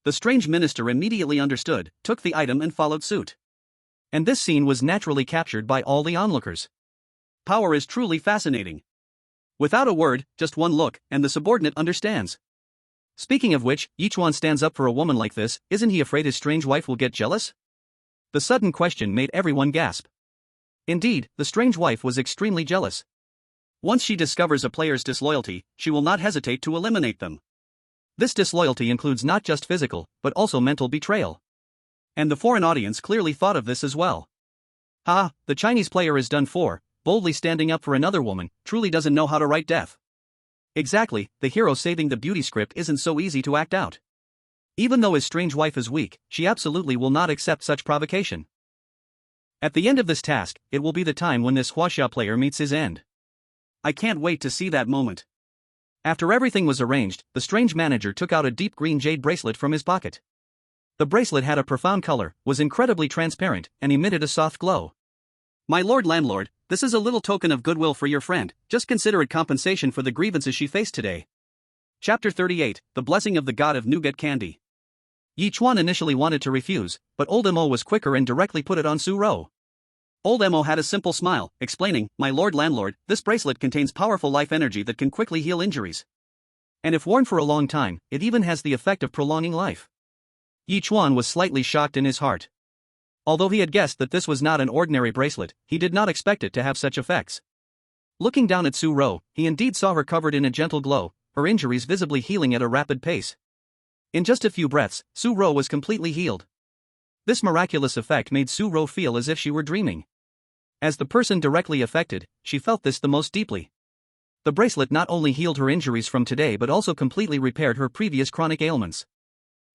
The strange minister immediately understood, took the item and followed suit. And this scene was naturally captured by all the onlookers. Power is truly fascinating. Without a word, just one look, and the subordinate understands. Speaking of which, Ye Chuan stands up for a woman like this, isn't he afraid his strange wife will get jealous? The sudden question made everyone gasp. Indeed, the strange wife was extremely jealous. Once she discovers a player's disloyalty, she will not hesitate to eliminate them. This disloyalty includes not just physical, but also mental betrayal. And the foreign audience clearly thought of this as well. The Chinese player is done for, boldly standing up for another woman, truly doesn't know how to write death. Exactly, the hero saving the beauty script isn't so easy to act out. Even though his strange wife is weak, she absolutely will not accept such provocation. At the end of this task, it will be the time when this Huaxia player meets his end. I can't wait to see that moment. After everything was arranged, the strange manager took out a deep green jade bracelet from his pocket. The bracelet had a profound color, was incredibly transparent, and emitted a soft glow. My Lord Landlord, this is a little token of goodwill for your friend, just consider it compensation for the grievances she faced today. Chapter 38, The Blessing of the God of Nougat Candy. Ye Chuan initially wanted to refuse, but old Mo was quicker and directly put it on Su Ro. Old Mo had a simple smile, explaining, My Lord Landlord, this bracelet contains powerful life energy that can quickly heal injuries. And if worn for a long time, it even has the effect of prolonging life. Ye Chuan was slightly shocked in his heart. Although he had guessed that this was not an ordinary bracelet, he did not expect it to have such effects. Looking down at Su Ro, he indeed saw her covered in a gentle glow, her injuries visibly healing at a rapid pace. In just a few breaths, Su Ro was completely healed. This miraculous effect made Su Ro feel as if she were dreaming. As the person directly affected, she felt this the most deeply. The bracelet not only healed her injuries from today but also completely repaired her previous chronic ailments.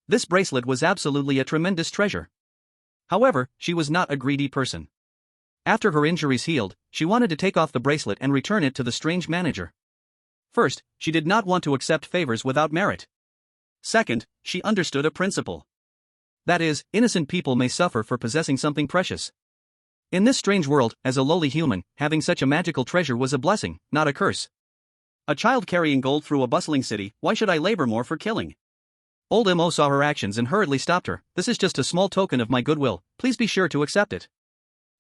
This bracelet was absolutely a tremendous treasure. However, she was not a greedy person. After her injuries healed, she wanted to take off the bracelet and return it to the strange manager. First, she did not want to accept favors without merit. Second, she understood a principle. That is, innocent people may suffer for possessing something precious. In this strange world, as a lowly human, having such a magical treasure was a blessing, not a curse. A child carrying gold through a bustling city, why should I labor more for killing? Old Mo saw her actions and hurriedly stopped her. This is just a small token of my goodwill, please be sure to accept it.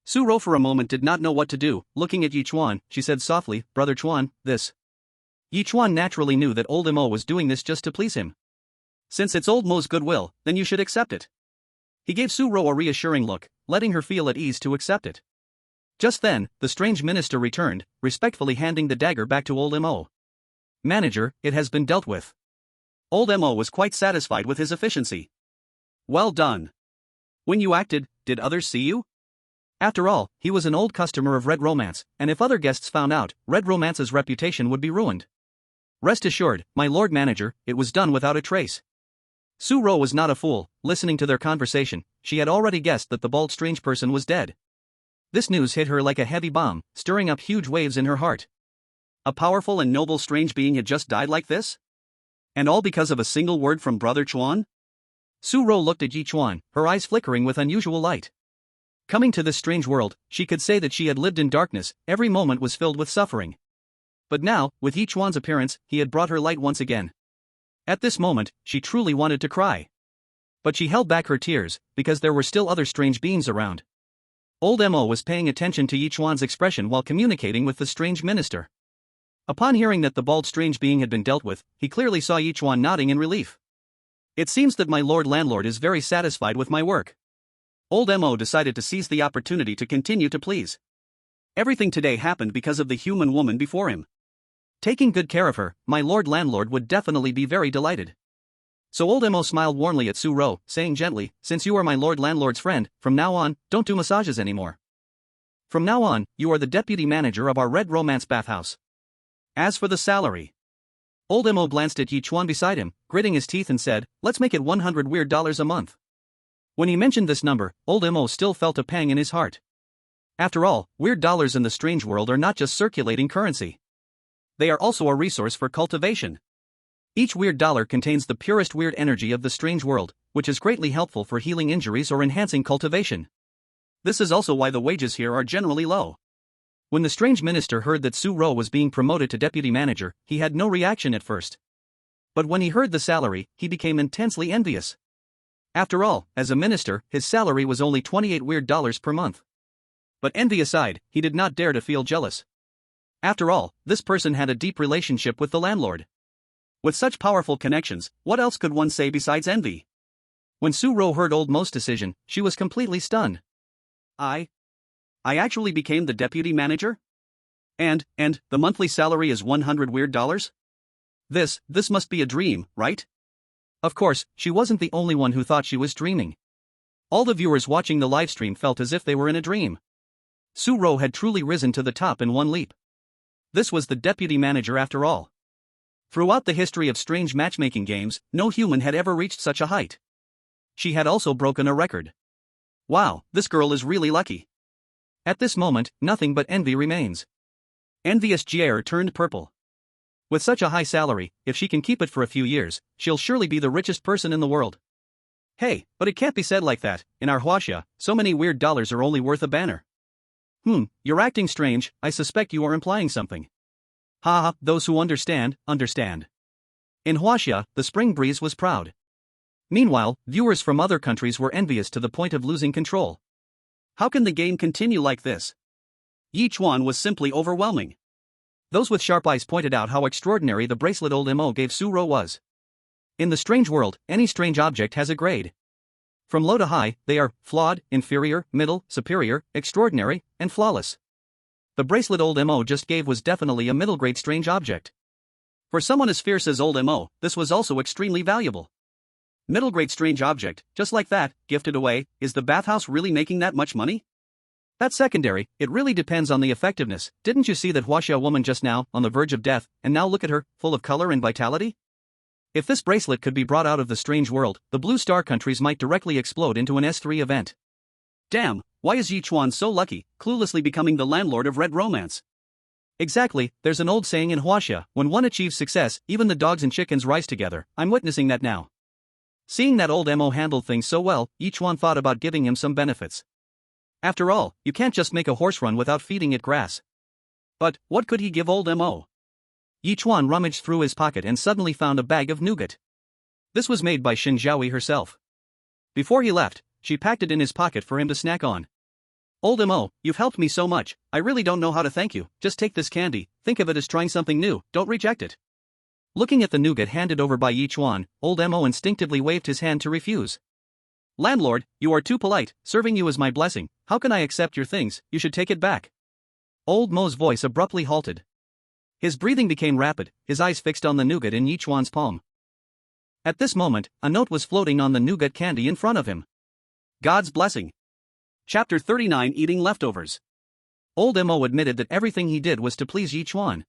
Su Ro for a moment did not know what to do. Looking at Ye Chuan, she said softly, Brother Chuan, this. Ye Chuan naturally knew that old Mo was doing this just to please him. Since it's old Mo's goodwill, then you should accept it. He gave Su Ro a reassuring look, letting her feel at ease to accept it. Just then, the strange minister returned, respectfully handing the dagger back to old Mo. Manager, it has been dealt with. Old Mo was quite satisfied with his efficiency. Well done. When you acted, did others see you? After all, he was an old customer of Red Romance, and if other guests found out, Red Romance's reputation would be ruined. Rest assured, my lord manager, it was done without a trace. Su Ro was not a fool. Listening to their conversation, she had already guessed that the bald strange person was dead. This news hit her like a heavy bomb, stirring up huge waves in her heart. A powerful and noble strange being had just died like this? And all because of a single word from Brother Chuan? Su Ro looked at Ye Chuan, her eyes flickering with unusual light. Coming to this strange world, she could say that she had lived in darkness, every moment was filled with suffering. But now, with Ye Chuan's appearance, he had brought her light once again. At this moment, she truly wanted to cry. But she held back her tears, because there were still other strange beings around. Old Mo was paying attention to Ye Chuan's expression while communicating with the strange minister. Upon hearing that the bald strange being had been dealt with, he clearly saw Ye Chuan nodding in relief. It seems that my lord landlord is very satisfied with my work. Old Mo decided to seize the opportunity to continue to please. Everything today happened because of the human woman before him. Taking good care of her, my lord landlord would definitely be very delighted. So old Mo smiled warmly at Su Ro, saying gently, since you are my lord landlord's friend, from now on, don't do massages anymore. From now on, you are the deputy manager of our Red Romance bathhouse. As for the salary. Old Mo glanced at Ye Chuan beside him, gritting his teeth and said, let's make it $100 a month. When he mentioned this number, old Mo still felt a pang in his heart. After all, weird dollars in the strange world are not just circulating currency. They are also a resource for cultivation. Each weird dollar contains the purest weird energy of the strange world, which is greatly helpful for healing injuries or enhancing cultivation. This is also why the wages here are generally low. When the strange minister heard that Su Ro was being promoted to deputy manager, he had no reaction at first. But when he heard the salary, he became intensely envious. After all, as a minister, his salary was only $28 weird per month. But envy aside, he did not dare to feel jealous. After all, this person had a deep relationship with the landlord. With such powerful connections, what else could one say besides envy? When Su Ro heard old Mo's decision, she was completely stunned. I actually became the deputy manager? And the monthly salary is $100 weird? This must be a dream, right? Of course, she wasn't the only one who thought she was dreaming. All the viewers watching the livestream felt as if they were in a dream. Su Ro had truly risen to the top in one leap. This was the deputy manager after all. Throughout the history of strange matchmaking games, no human had ever reached such a height. She had also broken a record. Wow, this girl is really lucky. At this moment, nothing but envy remains. Envious Jier turned purple. With such a high salary, if she can keep it for a few years, she'll surely be the richest person in the world. Hey, but it can't be said like that. In our Huaxia, so many weird dollars are only worth a banner. You're acting strange, I suspect you are implying something. Ha, those who understand, understand. In Huaxia, the spring breeze was proud. Meanwhile, viewers from other countries were envious to the point of losing control. How can the game continue like this? Ye Chuan was simply overwhelming. Those with sharp eyes pointed out how extraordinary the bracelet old Mo gave Su Ro was. In the strange world, any strange object has a grade. From low to high, they are flawed, inferior, middle, superior, extraordinary, and flawless. The bracelet old Mo just gave was definitely a middle grade strange object. For someone as fierce as old Mo, this was also extremely valuable. Middle grade strange object, just like that, gifted away. Is the bathhouse really making that much money? That's secondary, it really depends on the effectiveness. Didn't you see that Huaxia woman just now, on the verge of death, and now look at her, full of color and vitality? If this bracelet could be brought out of the strange world, the Blue Star countries might directly explode into an S3 event. Damn, why is Ye Chuan so lucky, cluelessly becoming the landlord of Red Romance? Exactly, there's an old saying in Huaxia, when one achieves success, even the dogs and chickens rise together. I'm witnessing that now. Seeing that old Mo handled things so well, Ye Chuan thought about giving him some benefits. After all, you can't just make a horse run without feeding it grass. But, what could he give old Mo? Yichuan rummaged through his pocket and suddenly found a bag of nougat. This was made by Shen Zhaoyi herself. Before he left, she packed it in his pocket for him to snack on. Old Mo, you've helped me so much, I really don't know how to thank you, just take this candy, think of it as trying something new, don't reject it. Looking at the nougat handed over by Ye Chuan, old Mo instinctively waved his hand to refuse. Landlord, you are too polite, serving you is my blessing, how can I accept your things, you should take it back. Old Mo's voice abruptly halted. His breathing became rapid, his eyes fixed on the nougat in Ye Chuan's palm. At this moment, a note was floating on the nougat candy in front of him. God's blessing. Chapter 39 Eating Leftovers. Old Mo admitted that everything he did was to please Ye Chuan.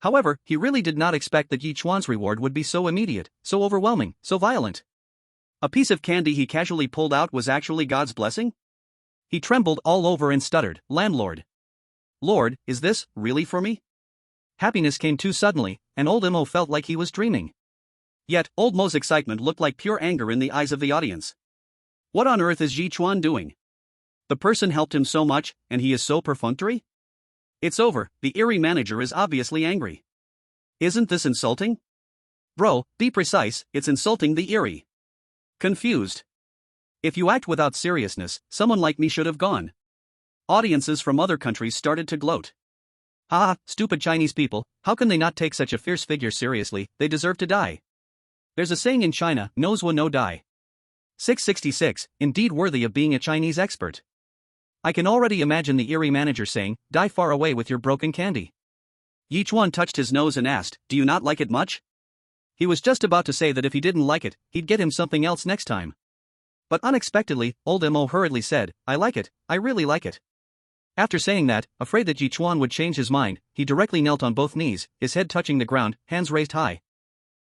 However, he really did not expect that Ye Chuan's reward would be so immediate, so overwhelming, so violent. A piece of candy he casually pulled out was actually God's blessing? He trembled all over and stuttered, Landlord. Lord, is this really for me? Happiness came too suddenly, and old Mo felt like he was dreaming. Yet, old Mo's excitement looked like pure anger in the eyes of the audience. What on earth is Ye Chuan doing? The person helped him so much, and he is so perfunctory? It's over, the Eerie manager is obviously angry. Isn't this insulting? Bro, be precise, it's insulting the Eerie. Confused. If you act without seriousness, someone like me should have gone. Audiences from other countries started to gloat. Haha, stupid Chinese people, how can they not take such a fierce figure seriously, they deserve to die. There's a saying in China, knows will no die. 666, indeed worthy of being a Chinese expert. I can already imagine the Eerie manager saying, die far away with your broken candy. Ye Chuan touched his nose and asked, do you not like it much? He was just about to say that if he didn't like it, he'd get him something else next time. But unexpectedly, old Mo hurriedly said, I like it, I really like it. After saying that, afraid that Ye Chuan would change his mind, he directly knelt on both knees, his head touching the ground, hands raised high.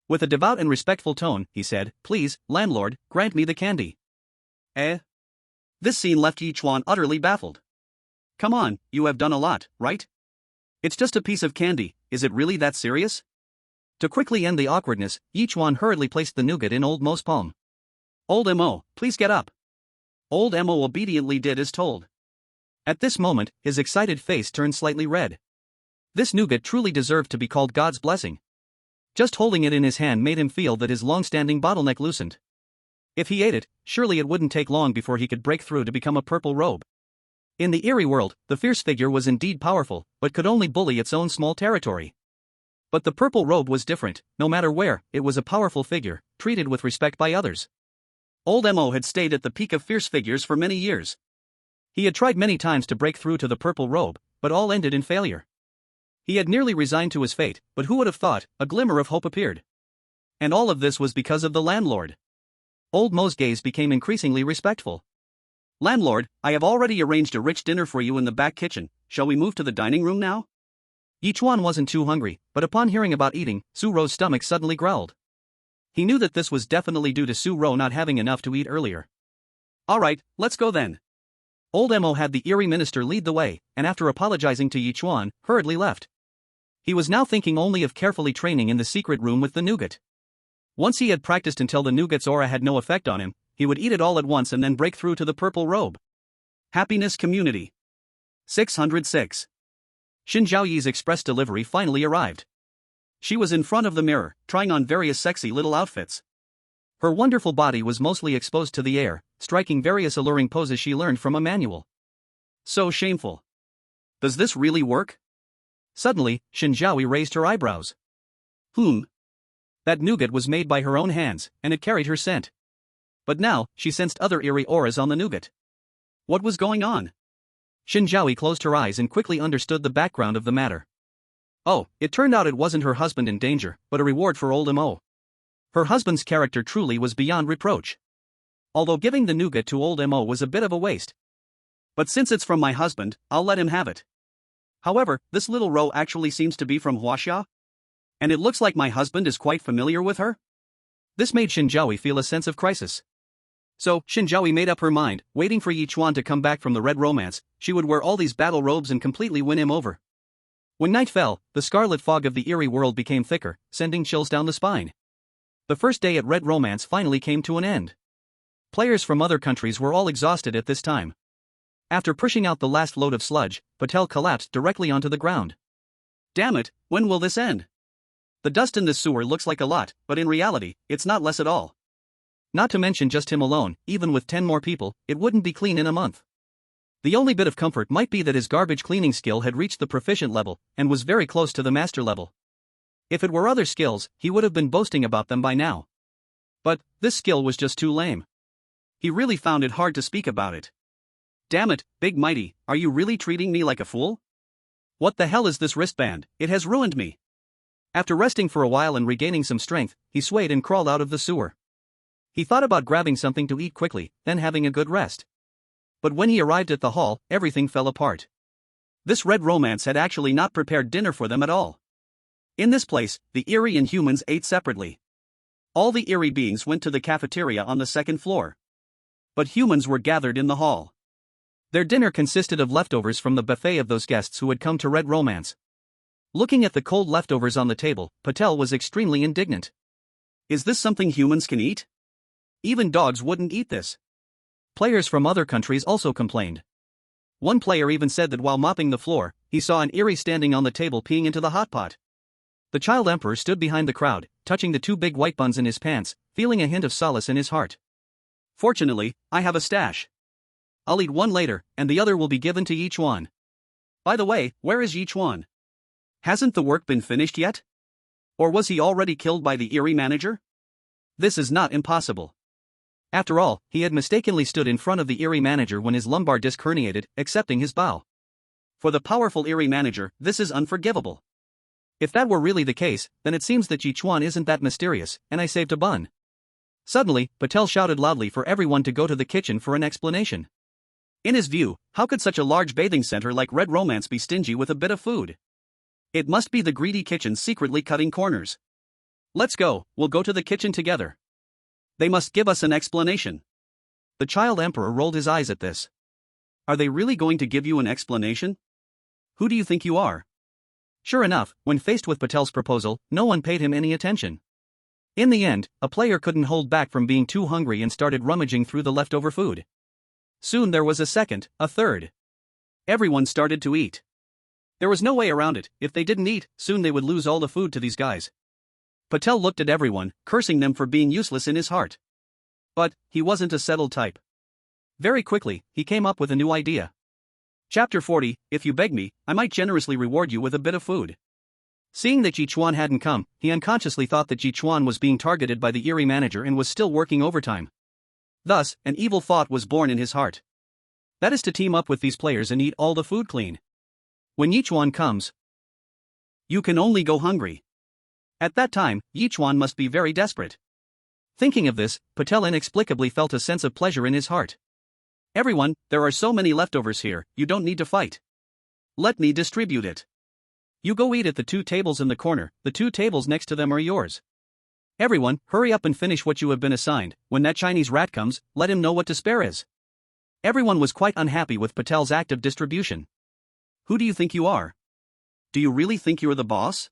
With a devout and respectful tone, he said, please, landlord, grant me the candy. Eh? This scene left Ye Chuan utterly baffled. Come on, you have done a lot, right? It's just a piece of candy, is it really that serious? To quickly end the awkwardness, Ye Chuan hurriedly placed the nougat in old Mo's palm. Old Mo, please get up. Old Mo obediently did as told. At this moment, his excited face turned slightly red. This nougat truly deserved to be called God's blessing. Just holding it in his hand made him feel that his long-standing bottleneck loosened. If he ate it, surely it wouldn't take long before he could break through to become a purple robe. In the Eerie world, the fierce figure was indeed powerful, but could only bully its own small territory. But the purple robe was different, no matter where, it was a powerful figure, treated with respect by others. Old Mo had stayed at the peak of fierce figures for many years. He had tried many times to break through to the purple robe, but all ended in failure. He had nearly resigned to his fate, but who would have thought, a glimmer of hope appeared. And all of this was because of the landlord. Old Mo's gaze became increasingly respectful. Landlord, I have already arranged a rich dinner for you in the back kitchen, shall we move to the dining room now? Ye Chuan wasn't too hungry, but upon hearing about eating, Su Ro's stomach suddenly growled. He knew that this was definitely due to Su Ro not having enough to eat earlier. Alright, let's go then. Old Mo had the Eerie minister lead the way, and after apologizing to Ye Chuan, hurriedly left. He was now thinking only of carefully training in the secret room with the nougat. Once he had practiced until the nougat's aura had no effect on him, he would eat it all at once and then break through to the purple robe. Happiness Community. 606. Shen Zhaoyi's express delivery finally arrived. She was in front of the mirror, trying on various sexy little outfits. Her wonderful body was mostly exposed to the air, striking various alluring poses she learned from a manual. So shameful. Does this really work? Suddenly, Shen Zhaoyi raised her eyebrows. That nougat was made by her own hands, and it carried her scent. But now, she sensed other eerie auras on the nougat. What was going on? Shen Zhaoyi closed her eyes and quickly understood the background of the matter. Oh, it turned out it wasn't her husband in danger, but a reward for old Mo. Her husband's character truly was beyond reproach. Although giving the nougat to old Mo was a bit of a waste. But since it's from my husband, I'll let him have it. However, this little Ro actually seems to be from Huaxia. And it looks like my husband is quite familiar with her? This made Shen Zhaoyi feel a sense of crisis. So, Shen Zhaoyi made up her mind, waiting for Ye Chuan to come back from the red romance, she would wear all these battle robes and completely win him over. When night fell, the scarlet fog of the Eerie world became thicker, sending chills down the spine. The first day at Red Romance finally came to an end. Players from other countries were all exhausted at this time. After pushing out the last load of sludge, Patel collapsed directly onto the ground. Damn it, when will this end? The dust in this sewer looks like a lot, but in reality, it's not less at all. Not to mention just him alone, even with 10 more people, it wouldn't be clean in a month. The only bit of comfort might be that his garbage cleaning skill had reached the proficient level, and was very close to the master level. If it were other skills, he would have been boasting about them by now. But, this skill was just too lame. He really found it hard to speak about it. Damn it, Big Mighty, are you really treating me like a fool? What the hell is this wristband? It has ruined me. After resting for a while and regaining some strength, he swayed and crawled out of the sewer. He thought about grabbing something to eat quickly, then having a good rest. But when he arrived at the hall, everything fell apart. This red romance had actually not prepared dinner for them at all. In this place, the Eerie and humans ate separately. All the Eerie beings went to the cafeteria on the second floor. But humans were gathered in the hall. Their dinner consisted of leftovers from the buffet of those guests who had come to Red Romance. Looking at the cold leftovers on the table, Patel was extremely indignant. Is this something humans can eat? Even dogs wouldn't eat this. Players from other countries also complained. One player even said that while mopping the floor, he saw an Eerie standing on the table peeing into the hot pot. The child emperor stood behind the crowd, touching the 2 big white buns in his pants, feeling a hint of solace in his heart. Fortunately, I have a stash. I'll eat one later, and the other will be given to Ye Chuan. By the way, where is Ye Chuan? Hasn't the work been finished yet? Or was he already killed by the Eerie manager? This is not impossible. After all, he had mistakenly stood in front of the Eerie manager when his lumbar disc herniated, accepting his bow. For the powerful Eerie manager, this is unforgivable. If that were really the case, then it seems that Yichuan isn't that mysterious, and I saved a bun. Suddenly, Patel shouted loudly for everyone to go to the kitchen for an explanation. In his view, how could such a large bathing center like Red Romance be stingy with a bit of food? It must be the greedy kitchen secretly cutting corners. Let's go, we'll go to the kitchen together. They must give us an explanation. The child emperor rolled his eyes at this. Are they really going to give you an explanation? Who do you think you are? Sure enough, when faced with Patel's proposal, no one paid him any attention. In the end, a player couldn't hold back from being too hungry and started rummaging through the leftover food. Soon there was a second, a third. Everyone started to eat. There was no way around it. If they didn't eat, soon they would lose all the food to these guys. Patel looked at everyone, cursing them for being useless in his heart. But, he wasn't a settled type. Very quickly, he came up with a new idea. Chapter 40, if you beg me, I might generously reward you with a bit of food. Seeing that Ye Chuan hadn't come, he unconsciously thought that Ye Chuan was being targeted by the Eerie manager and was still working overtime. Thus, an evil thought was born in his heart. That is to team up with these players and eat all the food clean. When Ye Chuan comes, you can only go hungry. At that time, Ye Chuan must be very desperate. Thinking of this, Patel inexplicably felt a sense of pleasure in his heart. Everyone, there are so many leftovers here, you don't need to fight. Let me distribute it. You go eat at the 2 tables in the corner, the 2 tables next to them are yours. Everyone, hurry up and finish what you have been assigned. When that Chinese rat comes, let him know what to spare is. Everyone was quite unhappy with Patel's act of distribution. Who do you think you are? Do you really think you're the boss?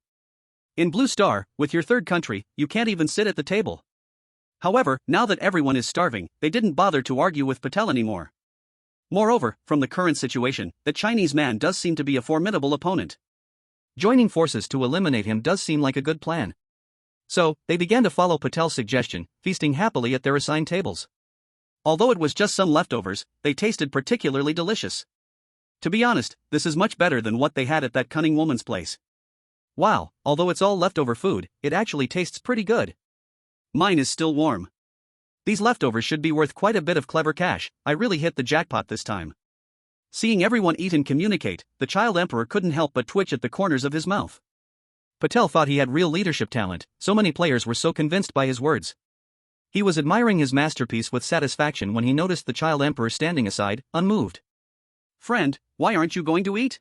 In Blue Star, with your third country, you can't even sit at the table. However, now that everyone is starving, they didn't bother to argue with Patel anymore. Moreover, from the current situation, the Chinese man does seem to be a formidable opponent. Joining forces to eliminate him does seem like a good plan. So, they began to follow Patel's suggestion, feasting happily at their assigned tables. Although it was just some leftovers, they tasted particularly delicious. To be honest, this is much better than what they had at that cunning woman's place. Wow, although it's all leftover food, it actually tastes pretty good. Mine is still warm. These leftovers should be worth quite a bit of clever cash. I really hit the jackpot this time. Seeing everyone eat and communicate, the child emperor couldn't help but twitch at the corners of his mouth. Patel thought he had real leadership talent, so many players were so convinced by his words. He was admiring his masterpiece with satisfaction when he noticed the child emperor standing aside, unmoved. Friend, why aren't you going to eat?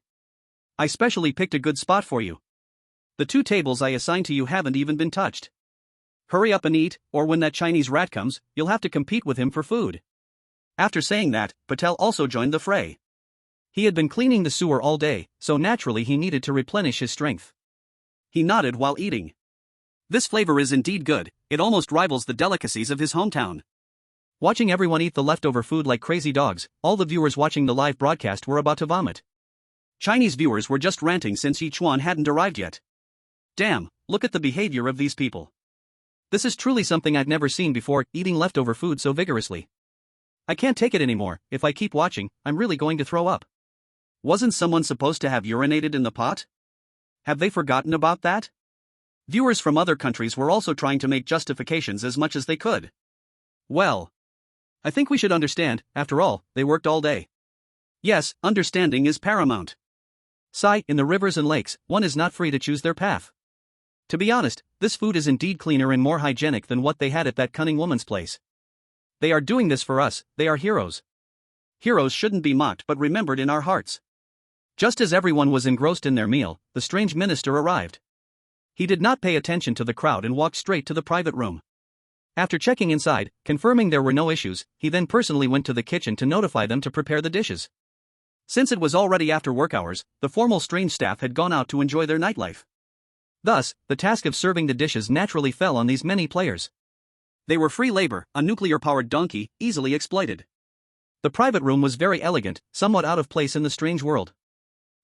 I specially picked a good spot for you. The 2 tables I assigned to you haven't even been touched. Hurry up and eat, or when that Chinese rat comes, you'll have to compete with him for food. After saying that, Patel also joined the fray. He had been cleaning the sewer all day, so naturally he needed to replenish his strength. He nodded while eating. This flavor is indeed good, it almost rivals the delicacies of his hometown. Watching everyone eat the leftover food like crazy dogs, all the viewers watching the live broadcast were about to vomit. Chinese viewers were just ranting since Ye Chuan hadn't arrived yet. Damn, look at the behavior of these people. This is truly something I've never seen before, eating leftover food so vigorously. I can't take it anymore. If I keep watching, I'm really going to throw up. Wasn't someone supposed to have urinated in the pot? Have they forgotten about that? Viewers from other countries were also trying to make justifications as much as they could. Well, I think we should understand, after all, they worked all day. Yes, understanding is paramount. Sigh, in the rivers and lakes, one is not free to choose their path. To be honest, this food is indeed cleaner and more hygienic than what they had at that cunning woman's place. They are doing this for us, they are heroes. Heroes shouldn't be mocked but remembered in our hearts. Just as everyone was engrossed in their meal, the strange minister arrived. He did not pay attention to the crowd and walked straight to the private room. After checking inside, confirming there were no issues, he then personally went to the kitchen to notify them to prepare the dishes. Since it was already after work hours, the formal strange staff had gone out to enjoy their nightlife. Thus, the task of serving the dishes naturally fell on these many players. They were free labor, a nuclear-powered donkey, easily exploited. The private room was very elegant, somewhat out of place in the strange world.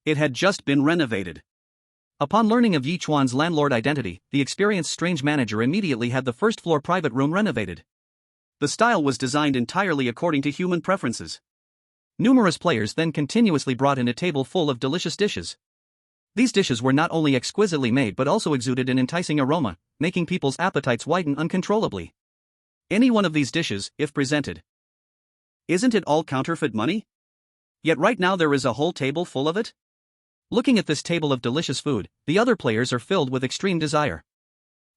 It had just been renovated. Upon learning of Ye Chuan's landlord identity, the experienced strange manager immediately had the first-floor private room renovated. The style was designed entirely according to human preferences. Numerous players then continuously brought in a table full of delicious dishes. These dishes were not only exquisitely made but also exuded an enticing aroma, making people's appetites widen uncontrollably. Any one of these dishes, if presented. Isn't it all counterfeit money? Yet right now there is a whole table full of it? Looking at this table of delicious food, the other players are filled with extreme desire.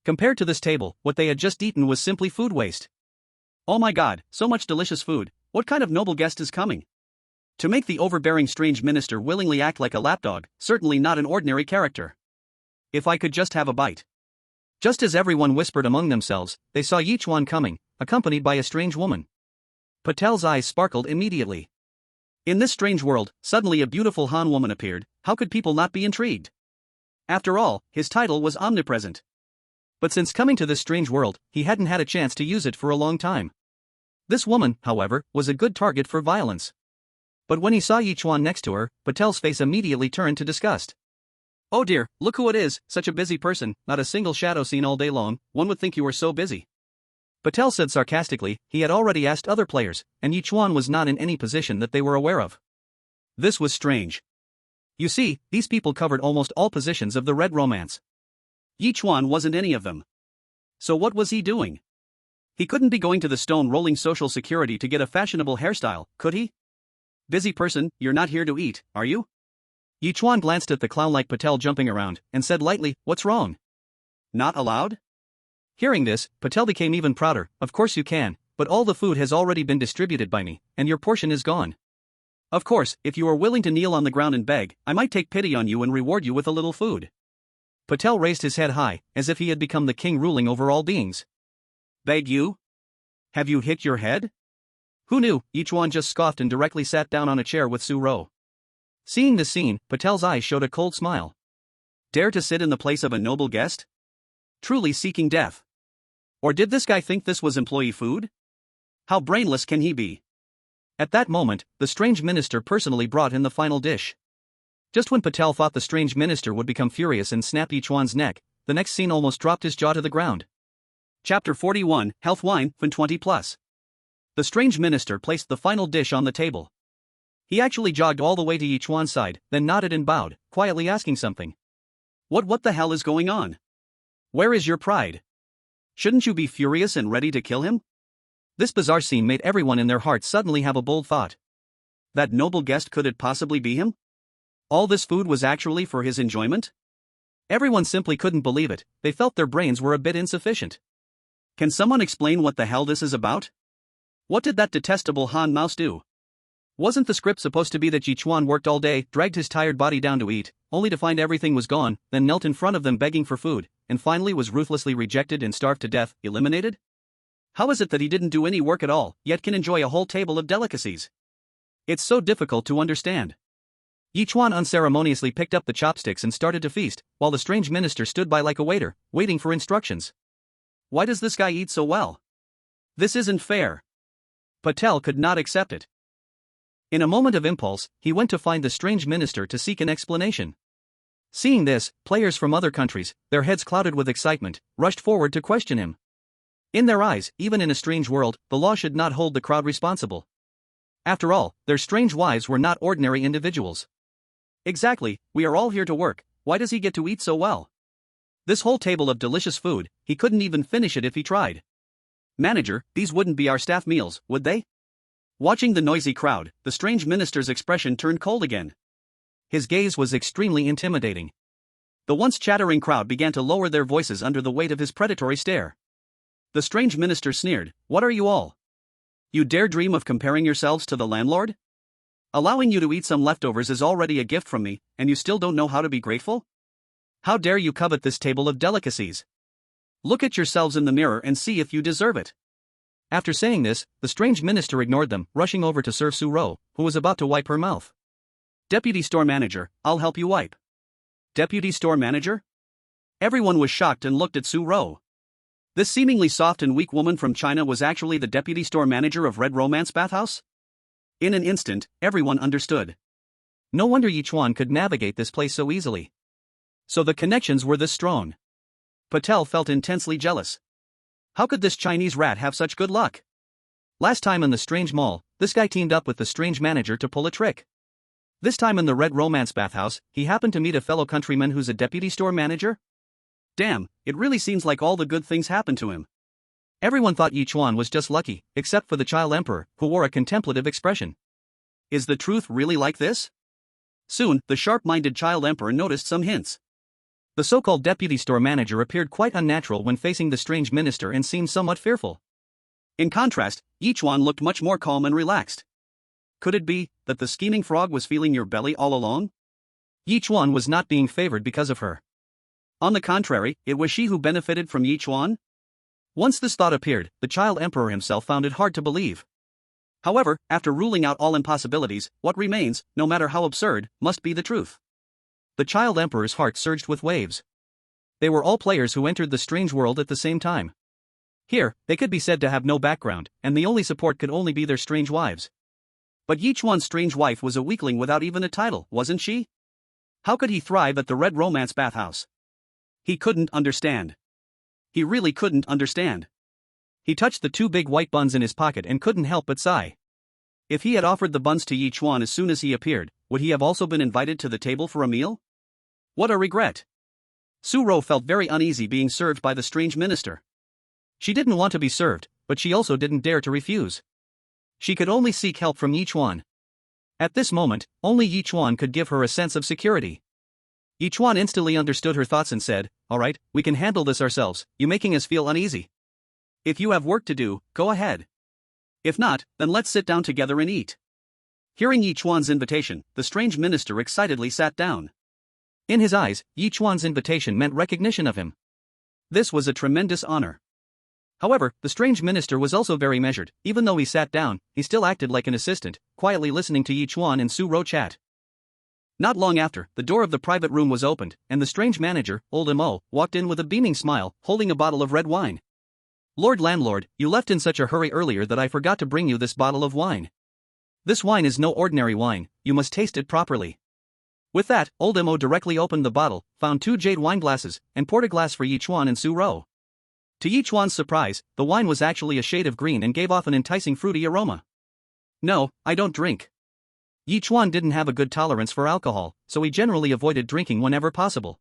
Compared to this table, what they had just eaten was simply food waste. Oh my god, so much delicious food, what kind of noble guest is coming? To make the overbearing strange minister willingly act like a lapdog, certainly not an ordinary character. If I could just have a bite. Just as everyone whispered among themselves, they saw Ye Chuan coming, accompanied by a strange woman. Patel's eyes sparkled immediately. In this strange world, suddenly a beautiful Han woman appeared. How could people not be intrigued? After all, his title was omnipresent. But since coming to this strange world, he hadn't had a chance to use it for a long time. This woman, however, was a good target for violence. But when he saw Ye Chuan next to her, Patel's face immediately turned to disgust. Oh dear, look who it is, such a busy person, not a single shadow seen all day long, one would think you were so busy. Patel said sarcastically. He had already asked other players, and Ye Chuan was not in any position that they were aware of. This was strange. You see, these people covered almost all positions of the Red Romance. Ye Chuan wasn't any of them. So what was he doing? He couldn't be going to the stone-rolling Social Security to get a fashionable hairstyle, could he? Busy person, you're not here to eat, are you? Ye Chuan glanced at the clown-like Patel jumping around, and said lightly, what's wrong? Not allowed? Hearing this, Patel became even prouder. Of course you can, but all the food has already been distributed by me, and your portion is gone. Of course, if you are willing to kneel on the ground and beg, I might take pity on you and reward you with a little food. Patel raised his head high, as if he had become the king ruling over all beings. Beg you? Have you hit your head? Who knew? Ye Chuan just scoffed and directly sat down on a chair with Su Ro. Seeing this scene, Patel's eyes showed a cold smile. Dare to sit in the place of a noble guest? Truly seeking death. Or did this guy think this was employee food? How brainless can he be? At that moment, the strange minister personally brought in the final dish. Just when Patel thought the strange minister would become furious and snap Ye Chuan's neck, the next scene almost dropped his jaw to the ground. Chapter 41, Health Wine, Fin 20+. The strange minister placed the final dish on the table. He actually jogged all the way to Ye Chuan's side, then nodded and bowed, quietly asking something. What the hell is going on? Where is your pride? Shouldn't you be furious and ready to kill him? This bizarre scene made everyone in their hearts suddenly have a bold thought. That noble guest, could it possibly be him? All this food was actually for his enjoyment? Everyone simply couldn't believe it. They felt their brains were a bit insufficient. Can someone explain what the hell this is about? What did that detestable Han Mouse do? Wasn't the script supposed to be that Ye Chuan worked all day, dragged his tired body down to eat, only to find everything was gone, then knelt in front of them begging for food, and finally was ruthlessly rejected and starved to death, eliminated? How is it that he didn't do any work at all, yet can enjoy a whole table of delicacies? It's so difficult to understand. Ye Chuan unceremoniously picked up the chopsticks and started to feast, while the strange minister stood by like a waiter, waiting for instructions. Why does this guy eat so well? This isn't fair. Patel could not accept it. In a moment of impulse, he went to find the strange minister to seek an explanation. Seeing this, players from other countries, their heads clouded with excitement, rushed forward to question him. In their eyes, even in a strange world, the law should not hold the crowd responsible. After all, their strange wives were not ordinary individuals. Exactly, we are all here to work, why does he get to eat so well? This whole table of delicious food, he couldn't even finish it if he tried. Manager, these wouldn't be our staff meals, would they? Watching the noisy crowd, the strange minister's expression turned cold again. His gaze was extremely intimidating. The once chattering crowd began to lower their voices under the weight of his predatory stare. The strange minister sneered, "What are you all? You dare dream of comparing yourselves to the landlord? Allowing you to eat some leftovers is already a gift from me, and you still don't know how to be grateful? How dare you covet this table of delicacies? Look at yourselves in the mirror and see if you deserve it." After saying this, the strange minister ignored them, rushing over to serve Su Ro, who was about to wipe her mouth. "Deputy store manager, I'll help you wipe." Deputy store manager? Everyone was shocked and looked at Su Ro. This seemingly soft and weak woman from China was actually the deputy store manager of Red Romance Bathhouse? In an instant, everyone understood. No wonder Yichuan could navigate this place so easily. So the connections were this strong. Patel felt intensely jealous. How could this Chinese rat have such good luck? Last time in the strange mall, this guy teamed up with the strange manager to pull a trick. This time in the Red Romance Bathhouse, he happened to meet a fellow countryman who's a deputy store manager? Damn, it really seems like all the good things happened to him. Everyone thought Ye Chuan was just lucky, except for the child emperor, who wore a contemplative expression. Is the truth really like this? Soon, the sharp-minded child emperor noticed some hints. The so-called deputy store manager appeared quite unnatural when facing the strange minister and seemed somewhat fearful. In contrast, Yichuan looked much more calm and relaxed. Could it be that the scheming frog was feeling your belly all along? Yichuan was not being favored because of her. On the contrary, it was she who benefited from Yichuan. Once this thought appeared, the child emperor himself found it hard to believe. However, after ruling out all impossibilities, what remains, no matter how absurd, must be the truth. The child emperor's heart surged with waves. They were all players who entered the strange world at the same time. Here, they could be said to have no background, and the only support could only be their strange wives. But Yichuan's strange wife was a weakling without even a title, wasn't she? How could he thrive at the Red Romance Bathhouse? He couldn't understand. He really couldn't understand. He touched the two big white buns in his pocket and couldn't help but sigh. If he had offered the buns to Yichuan as soon as he appeared, would he have also been invited to the table for a meal? What a regret. Su Ro felt very uneasy being served by the strange minister. She didn't want to be served, but she also didn't dare to refuse. She could only seek help from Yichuan. At this moment, only Yichuan could give her a sense of security. Yichuan instantly understood her thoughts and said, "All right, we can handle this ourselves, you're making us feel uneasy. If you have work to do, go ahead. If not, then let's sit down together and eat." Hearing Yichuan's invitation, the strange minister excitedly sat down. In his eyes, Yichuan's invitation meant recognition of him. This was a tremendous honor. However, the strange minister was also very measured. Even though he sat down, he still acted like an assistant, quietly listening to Yichuan and Su Ro chat. Not long after, the door of the private room was opened, and the strange manager, Old Mo, walked in with a beaming smile, holding a bottle of red wine. "Lord Landlord, you left in such a hurry earlier that I forgot to bring you this bottle of wine. This wine is no ordinary wine, you must taste it properly." With that, Old Mo directly opened the bottle, found 2 jade wine glasses, and poured a glass for Yichuan and Su Ro. To Yichuan's surprise, the wine was actually a shade of green and gave off an enticing fruity aroma. "No, I don't drink." Yichuan didn't have a good tolerance for alcohol, so he generally avoided drinking whenever possible.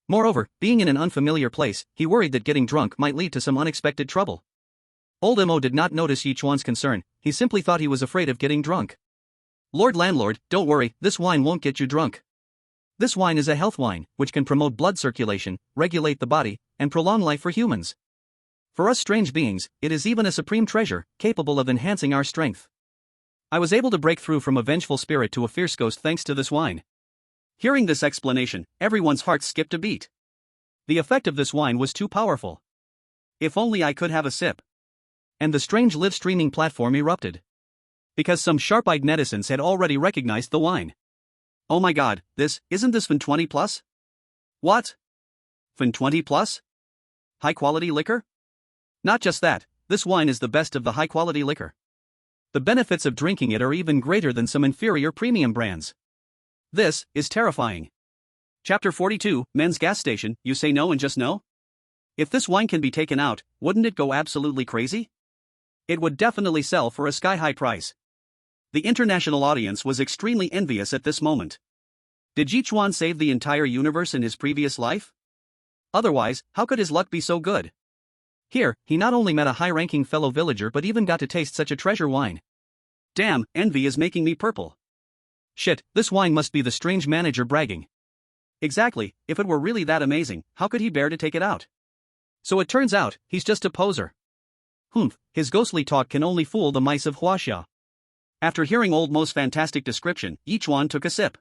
Moreover, being in an unfamiliar place, he worried that getting drunk might lead to some unexpected trouble. Old Mo did not notice Yichuan's concern, he simply thought he was afraid of getting drunk. "Lord Landlord, don't worry, this wine won't get you drunk. This wine is a health wine, which can promote blood circulation, regulate the body, and prolong life for humans. For us strange beings, it is even a supreme treasure, capable of enhancing our strength. I was able to break through from a vengeful spirit to a fierce ghost thanks to this wine." Hearing this explanation, everyone's hearts skipped a beat. The effect of this wine was too powerful. If only I could have a sip. And the strange live streaming platform erupted. Because some sharp-eyed netizens had already recognized the wine. "Oh my god, isn't this FIN 20 plus? What? FIN 20 plus? High-quality liquor? Not just that, this wine is the best of the high-quality liquor. The benefits of drinking it are even greater than some inferior premium brands. This is terrifying. Chapter 42, Men's Gas Station, you say no and just no? If this wine can be taken out, wouldn't it go absolutely crazy? It would definitely sell for a sky-high price. The international audience was extremely envious at this moment. Did Ye Chuan save the entire universe in his previous life? Otherwise, how could his luck be so good? Here, he not only met a high-ranking fellow villager but even got to taste such a treasure wine. Damn, envy is making me purple. Shit, this wine must be the strange manager bragging. Exactly, if it were really that amazing, how could he bear to take it out? So it turns out, he's just a poser. Humph, his ghostly talk can only fool the mice of Huaxia. After hearing Old Mo's fantastic description, Ye Chuan took a sip.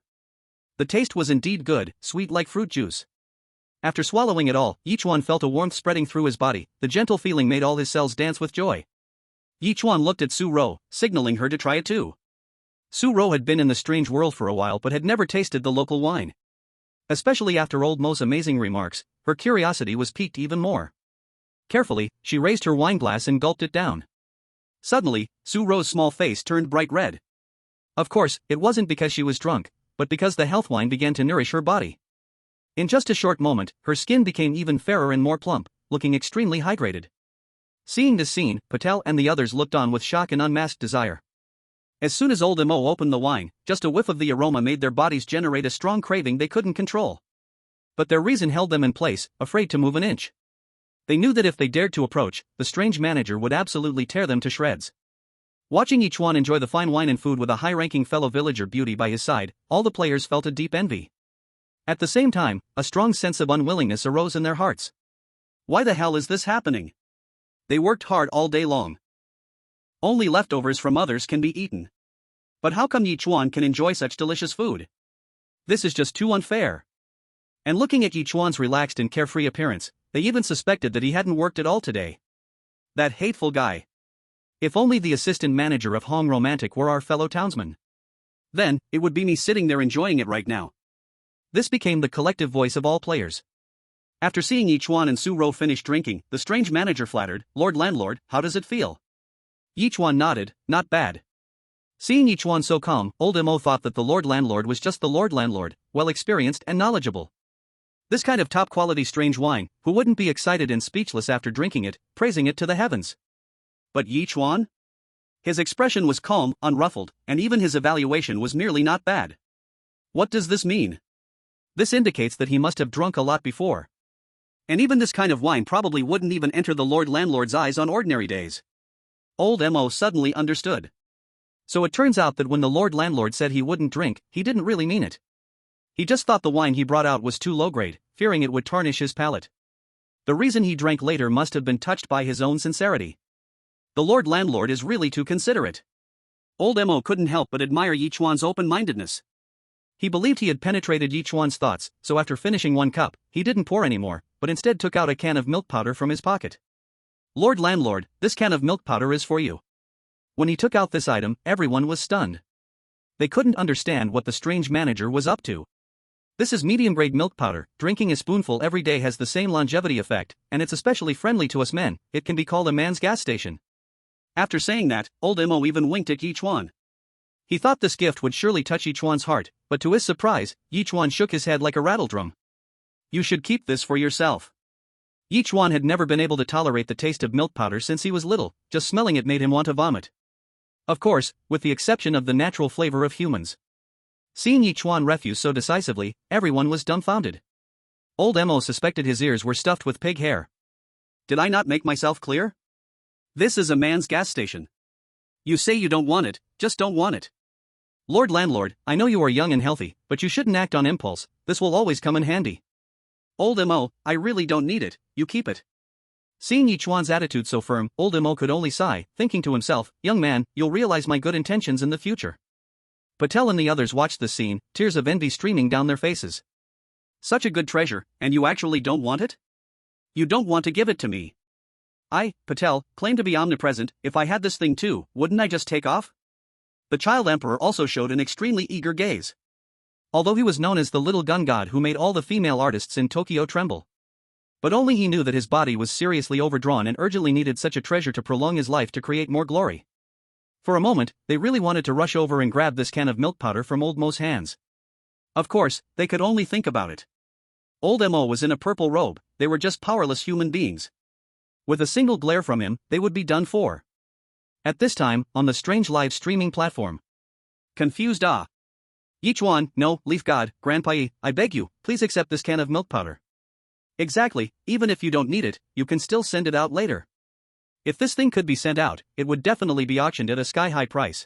The taste was indeed good, sweet like fruit juice. After swallowing it all, Ye Chuan felt a warmth spreading through his body. The gentle feeling made all his cells dance with joy. Ye Chuan looked at Su Ro, signaling her to try it too. Su Ro had been in the strange world for a while but had never tasted the local wine. Especially after Old Mo's amazing remarks, her curiosity was piqued even more. Carefully, she raised her wine glass and gulped it down. Suddenly, Su Ro's small face turned bright red. Of course, it wasn't because she was drunk, but because the health wine began to nourish her body. In just a short moment, her skin became even fairer and more plump, looking extremely hydrated. Seeing this scene, Patel and the others looked on with shock and unmasked desire. As soon as old Mo opened the wine, just a whiff of the aroma made their bodies generate a strong craving they couldn't control. But their reason held them in place, afraid to move an inch. They knew that if they dared to approach, the strange manager would absolutely tear them to shreds. Watching Ye Chuan enjoy the fine wine and food with a high-ranking fellow villager beauty by his side, all the players felt a deep envy. At the same time, a strong sense of unwillingness arose in their hearts. Why the hell is this happening? They worked hard all day long. Only leftovers from others can be eaten. But how come Ye Chuan can enjoy such delicious food? This is just too unfair. And looking at Ye Chuan's relaxed and carefree appearance, they even suspected that he hadn't worked at all today. That hateful guy. If only the assistant manager of Hong Romantic were our fellow townsman. Then, it would be me sitting there enjoying it right now. This became the collective voice of all players. After seeing Ye Chuan and Su Ro finish drinking, the strange manager flattered, "Lord Landlord, how does it feel?" Ye Chuan nodded, "Not bad." Seeing Ye Chuan so calm, old Mo thought that the Lord Landlord was just the Lord Landlord, well experienced and knowledgeable. This kind of top-quality strange wine, who wouldn't be excited and speechless after drinking it, praising it to the heavens? But Ye Chuan? His expression was calm, unruffled, and even his evaluation was merely not bad. What does this mean? This indicates that he must have drunk a lot before. And even this kind of wine probably wouldn't even enter the Lord Landlord's eyes on ordinary days. Old Mo suddenly understood. So it turns out that when the Lord Landlord said he wouldn't drink, he didn't really mean it. He just thought the wine he brought out was too low-grade, fearing it would tarnish his palate. The reason he drank later must have been touched by his own sincerity. The Lord Landlord is really too considerate. Old Mo couldn't help but admire Ye Chuan's open-mindedness. He believed he had penetrated Ye Chuan's thoughts, so after finishing one cup, he didn't pour any more, but instead took out a can of milk powder from his pocket. "Lord Landlord, this can of milk powder is for you." When he took out this item, everyone was stunned. They couldn't understand what the strange manager was up to. This is medium-grade milk powder. Drinking a spoonful every day has the same longevity effect, and it's especially friendly to us men. It can be called a man's gas station. After saying that, old Mo even winked at Ye Chuan. He thought this gift would surely touch Ye Chuan's heart, but to his surprise, Ye Chuan shook his head like a rattledrum. "You should keep this for yourself." Ye Chuan had never been able to tolerate the taste of milk powder since he was little. Just smelling it made him want to vomit. Of course, with the exception of the natural flavor of humans. Seeing Ye Chuan refuse so decisively, everyone was dumbfounded. Old Mo suspected his ears were stuffed with pig hair. Did I not make myself clear? This is a man's gas station. You say you don't want it, just don't want it. Lord Landlord, I know you are young and healthy, but you shouldn't act on impulse. This will always come in handy. Old Mo, I really don't need it, you keep it. Seeing Ye Chuan's attitude so firm, old Mo could only sigh, thinking to himself, "Young man, you'll realize my good intentions in the future." Patel and the others watched the scene, tears of envy streaming down their faces. Such a good treasure, and you actually don't want it? You don't want to give it to me. I, Patel, claim to be omnipresent. If I had this thing too, wouldn't I just take off? The child emperor also showed an extremely eager gaze. Although he was known as the little gun god who made all the female artists in Tokyo tremble. But only he knew that his body was seriously overdrawn and urgently needed such a treasure to prolong his life to create more glory. For a moment, they really wanted to rush over and grab this can of milk powder from Old Mo's hands. Of course, they could only think about it. Old Mo was in a purple robe, they were just powerless human beings. With a single glare from him, they would be done for. At this time, on the strange live streaming platform. Confused Ye Chuan, no, leaf god, Grandpa, I beg you, please accept this can of milk powder. Exactly, even if you don't need it, you can still send it out later. If this thing could be sent out, it would definitely be auctioned at a sky-high price.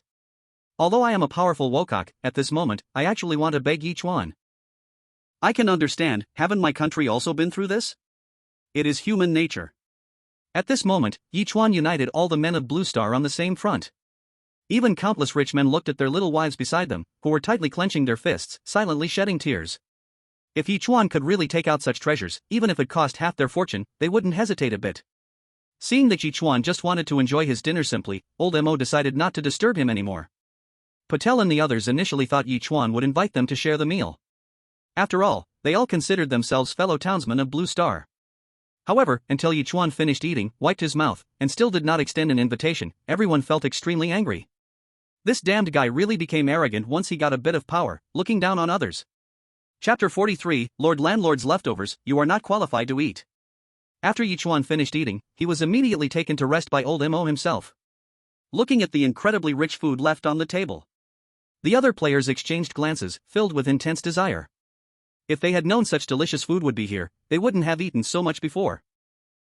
Although I am a powerful Wokok, at this moment, I actually want to beg Ye Chuan. I can understand, haven't my country also been through this? It is human nature. At this moment, Ye Chuan united all the men of Blue Star on the same front. Even countless rich men looked at their little wives beside them, who were tightly clenching their fists, silently shedding tears. If Ye Chuan could really take out such treasures, even if it cost half their fortune, they wouldn't hesitate a bit. Seeing that Ye Chuan just wanted to enjoy his dinner simply, Old Mo decided not to disturb him anymore. Patel and the others initially thought Ye Chuan would invite them to share the meal. After all, they all considered themselves fellow townsmen of Blue Star. However, until Ye Chuan finished eating, wiped his mouth, and still did not extend an invitation, everyone felt extremely angry. This damned guy really became arrogant once he got a bit of power, looking down on others. Chapter 43, Lord Landlord's Leftovers, You Are Not Qualified to Eat. After Ye Chuan finished eating, he was immediately taken to rest by Old Mo himself. Looking at the incredibly rich food left on the table. The other players exchanged glances, filled with intense desire. If they had known such delicious food would be here, they wouldn't have eaten so much before.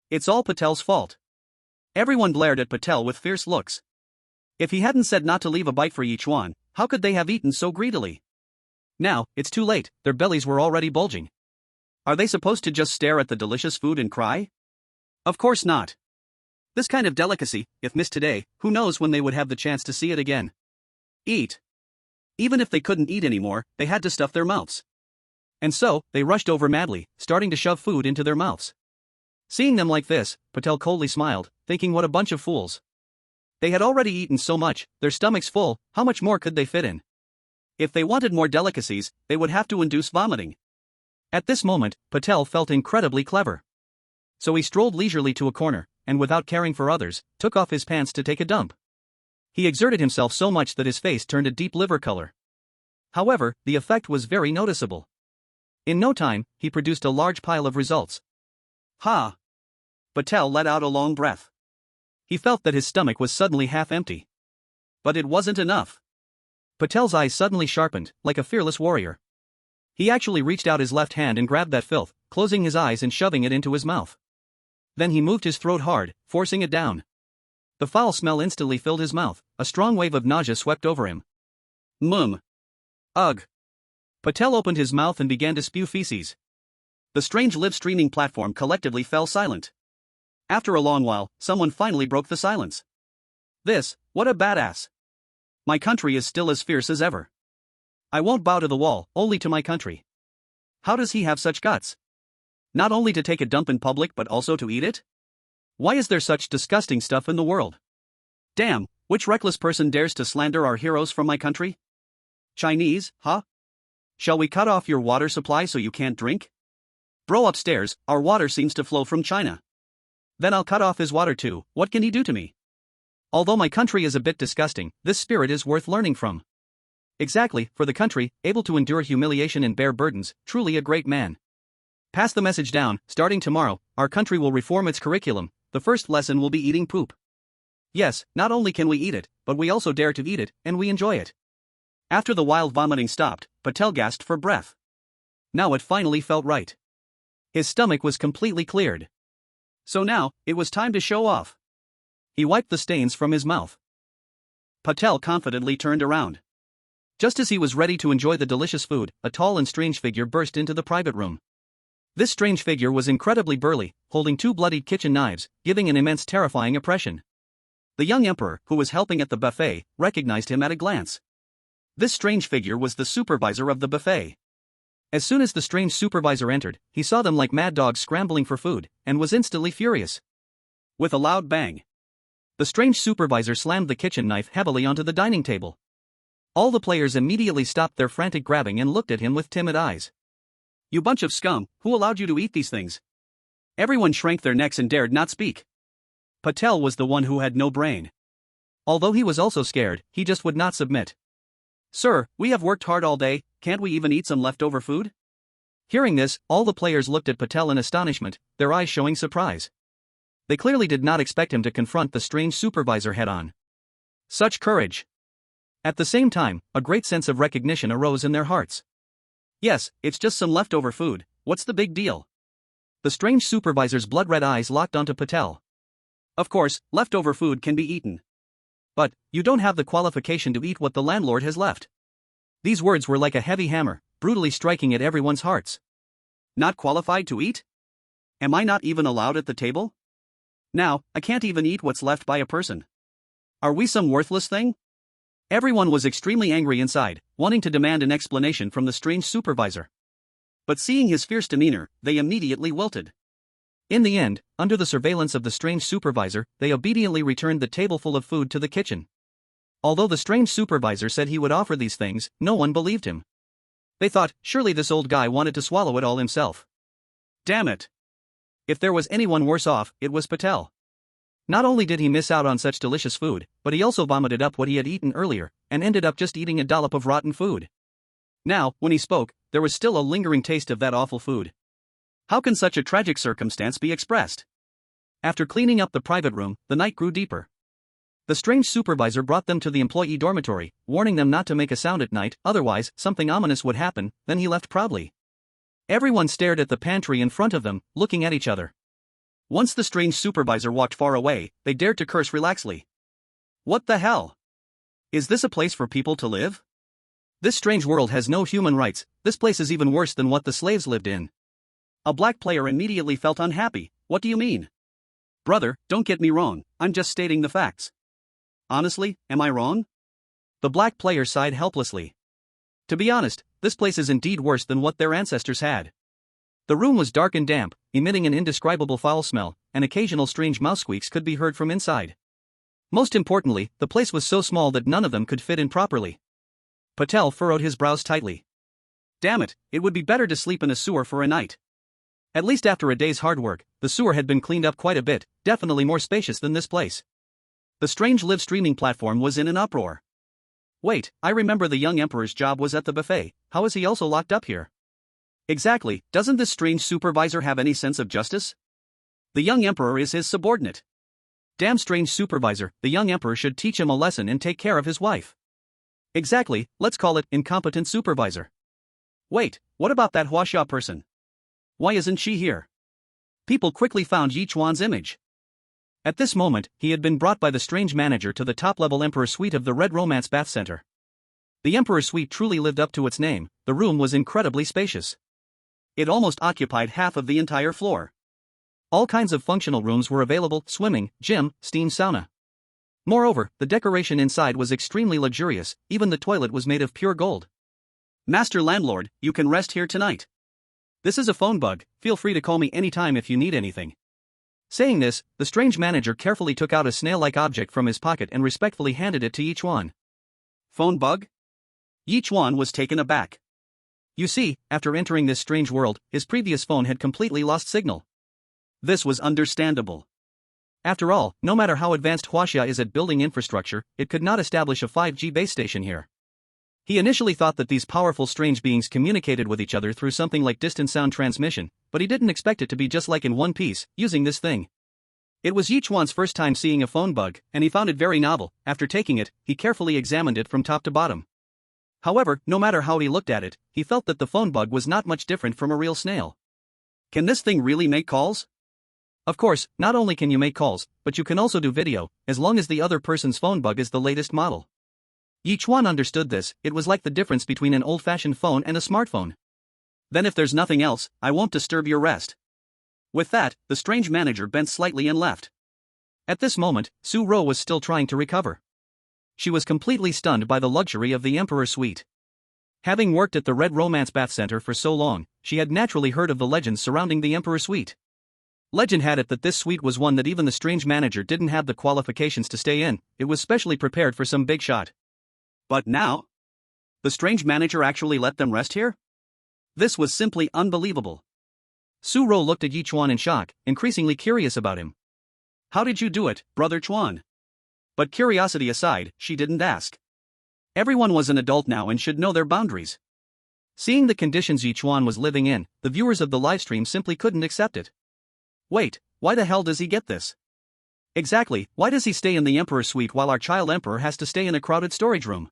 It's all Patel's fault. Everyone glared at Patel with fierce looks. If he hadn't said not to leave a bite for Ye Chuan, how could they have eaten so greedily? Now, it's too late, their bellies were already bulging. Are they supposed to just stare at the delicious food and cry? Of course not. This kind of delicacy, if missed today, who knows when they would have the chance to see it again. Eat. Even if they couldn't eat anymore, they had to stuff their mouths. And so, they rushed over madly, starting to shove food into their mouths. Seeing them like this, Patel coldly smiled, thinking what a bunch of fools. They had already eaten so much, their stomachs full, how much more could they fit in? If they wanted more delicacies, they would have to induce vomiting. At this moment, Patel felt incredibly clever. So he strolled leisurely to a corner, and without caring for others, took off his pants to take a dump. He exerted himself so much that his face turned a deep liver color. However, the effect was very noticeable. In no time, he produced a large pile of results. Ha! Patel let out a long breath. He felt that his stomach was suddenly half empty. But it wasn't enough. Patel's eyes suddenly sharpened, like a fearless warrior. He actually reached out his left hand and grabbed that filth, closing his eyes and shoving it into his mouth. Then he moved his throat hard, forcing it down. The foul smell instantly filled his mouth, a strong wave of nausea swept over him. Ugh. Patel opened his mouth and began to spew feces. The strange live streaming platform collectively fell silent. After a long while, someone finally broke the silence. What a badass. My country is still as fierce as ever. I won't bow to the wall, only to my country. How does he have such guts? Not only to take a dump in public but also to eat it? Why is there such disgusting stuff in the world? Damn, which reckless person dares to slander our heroes from my country? Chinese, huh? Shall we cut off your water supply so you can't drink? Bro upstairs, our water seems to flow from China. Then I'll cut off his water too, what can he do to me? Although my country is a bit disgusting, this spirit is worth learning from. Exactly, for the country, able to endure humiliation and bear burdens, truly a great man. Pass the message down, starting tomorrow, our country will reform its curriculum, the first lesson will be eating poop. Yes, not only can we eat it, but we also dare to eat it, and we enjoy it. After the wild vomiting stopped, Patel gasped for breath. Now it finally felt right. His stomach was completely cleared. So now, it was time to show off. He wiped the stains from his mouth. Patel confidently turned around. Just as he was ready to enjoy the delicious food, a tall and strange figure burst into the private room. This strange figure was incredibly burly, holding two bloodied kitchen knives, giving an immense terrifying impression. The young emperor, who was helping at the buffet, recognized him at a glance. This strange figure was the supervisor of the buffet. As soon as the strange supervisor entered, he saw them like mad dogs scrambling for food, and was instantly furious. With a loud bang, the strange supervisor slammed the kitchen knife heavily onto the dining table. All the players immediately stopped their frantic grabbing and looked at him with timid eyes. You bunch of scum, who allowed you to eat these things? Everyone shrank their necks and dared not speak. Patel was the one who had no brain. Although he was also scared, he just would not submit. "Sir, we have worked hard all day, can't we even eat some leftover food?" Hearing this, all the players looked at Patel in astonishment, their eyes showing surprise. They clearly did not expect him to confront the strange supervisor head-on. Such courage! At the same time, a great sense of recognition arose in their hearts. "Yes, it's just some leftover food, what's the big deal?" The strange supervisor's blood-red eyes locked onto Patel. "Of course, leftover food can be eaten. But, you don't have the qualification to eat what the landlord has left." These words were like a heavy hammer, brutally striking at everyone's hearts. "Not qualified to eat? Am I not even allowed at the table? Now, I can't even eat what's left by a person. Are we some worthless thing?" Everyone was extremely angry inside, wanting to demand an explanation from the strange supervisor. But seeing his fierce demeanor, they immediately wilted. In the end, under the surveillance of the strange supervisor, they obediently returned the tableful of food to the kitchen. Although the strange supervisor said he would offer these things, no one believed him. They thought, surely this old guy wanted to swallow it all himself. Damn it! If there was anyone worse off, it was Patel. Not only did he miss out on such delicious food, but he also vomited up what he had eaten earlier, and ended up just eating a dollop of rotten food. Now, when he spoke, there was still a lingering taste of that awful food. How can such a tragic circumstance be expressed? After cleaning up the private room, the night grew deeper. The strange supervisor brought them to the employee dormitory, warning them not to make a sound at night, otherwise, something ominous would happen, then he left proudly. Everyone stared at the pantry in front of them, looking at each other. Once the strange supervisor walked far away, they dared to curse relaxedly. What the hell? Is this a place for people to live? This strange world has no human rights, this place is even worse than what the slaves lived in. A black player immediately felt unhappy. What do you mean? Brother, don't get me wrong, I'm just stating the facts. Honestly, am I wrong? The black player sighed helplessly. To be honest, this place is indeed worse than what their ancestors had. The room was dark and damp, emitting an indescribable foul smell, and occasional strange mouse squeaks could be heard from inside. Most importantly, the place was so small that none of them could fit in properly. Patel furrowed his brows tightly. Damn it, it would be better to sleep in a sewer for a night. At least after a day's hard work, the sewer had been cleaned up quite a bit, definitely more spacious than this place. The strange live streaming platform was in an uproar. Wait, I remember the young emperor's job was at the buffet, how is he also locked up here? Exactly, doesn't this strange supervisor have any sense of justice? The young emperor is his subordinate. Damn strange supervisor, the young emperor should teach him a lesson and take care of his wife. Exactly, let's call it incompetent supervisor. Wait, what about that Huaxia person? Why isn't she here? People quickly found Ye Chuan's image. At this moment, he had been brought by the strange manager to the top-level Emperor Suite of the Red Romance Bath Center. The Emperor Suite truly lived up to its name, the room was incredibly spacious. It almost occupied half of the entire floor. All kinds of functional rooms were available, swimming, gym, steam sauna. Moreover, the decoration inside was extremely luxurious, even the toilet was made of pure gold. Master Landlord, you can rest here tonight. This is a phone bug, feel free to call me anytime if you need anything. Saying this, the strange manager carefully took out a snail-like object from his pocket and respectfully handed it to Ye Chuan. Phone bug? Ye Chuan was taken aback. You see, after entering this strange world, his previous phone had completely lost signal. This was understandable. After all, no matter how advanced Huaxia is at building infrastructure, it could not establish a 5G base station here. He initially thought that these powerful strange beings communicated with each other through something like distant sound transmission, but he didn't expect it to be just like in One Piece, using this thing. It was Ye Chuan's first time seeing a phone bug, and he found it very novel. After taking it, he carefully examined it from top to bottom. However, no matter how he looked at it, he felt that the phone bug was not much different from a real snail. Can this thing really make calls? Of course, not only can you make calls, but you can also do video, as long as the other person's phone bug is the latest model. Ye Chuan understood this, it was like the difference between an old-fashioned phone and a smartphone. Then if there's nothing else, I won't disturb your rest. With that, the strange manager bent slightly and left. At this moment, Su Ro was still trying to recover. She was completely stunned by the luxury of the Emperor Suite. Having worked at the Red Romance Bath Center for so long, she had naturally heard of the legends surrounding the Emperor Suite. Legend had it that this suite was one that even the strange manager didn't have the qualifications to stay in, it was specially prepared for some big shot. But now? The strange manager actually let them rest here? This was simply unbelievable. Su Ro looked at Ye Chuan in shock, increasingly curious about him. How did you do it, Brother Chuan? But curiosity aside, she didn't ask. Everyone was an adult now and should know their boundaries. Seeing the conditions Yichuan was living in, the viewers of the livestream simply couldn't accept it. Wait, why the hell does he get this? Exactly, why does he stay in the Emperor's suite while our child Emperor has to stay in a crowded storage room?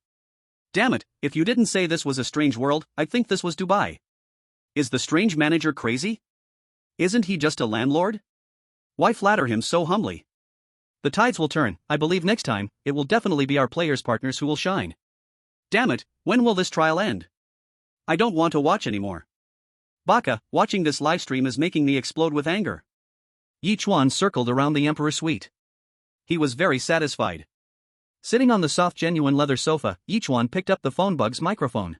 Damn it, if you didn't say this was a strange world, I'd think this was Dubai. Is the strange manager crazy? Isn't he just a landlord? Why flatter him so humbly? The tides will turn, I believe next time, it will definitely be our players' partners who will shine. Damn it, when will this trial end? I don't want to watch anymore. Baka, watching this livestream is making me explode with anger. Ye Chuan circled around the Emperor's suite. He was very satisfied. Sitting on the soft genuine leather sofa, Ye Chuan picked up the phone bug's microphone.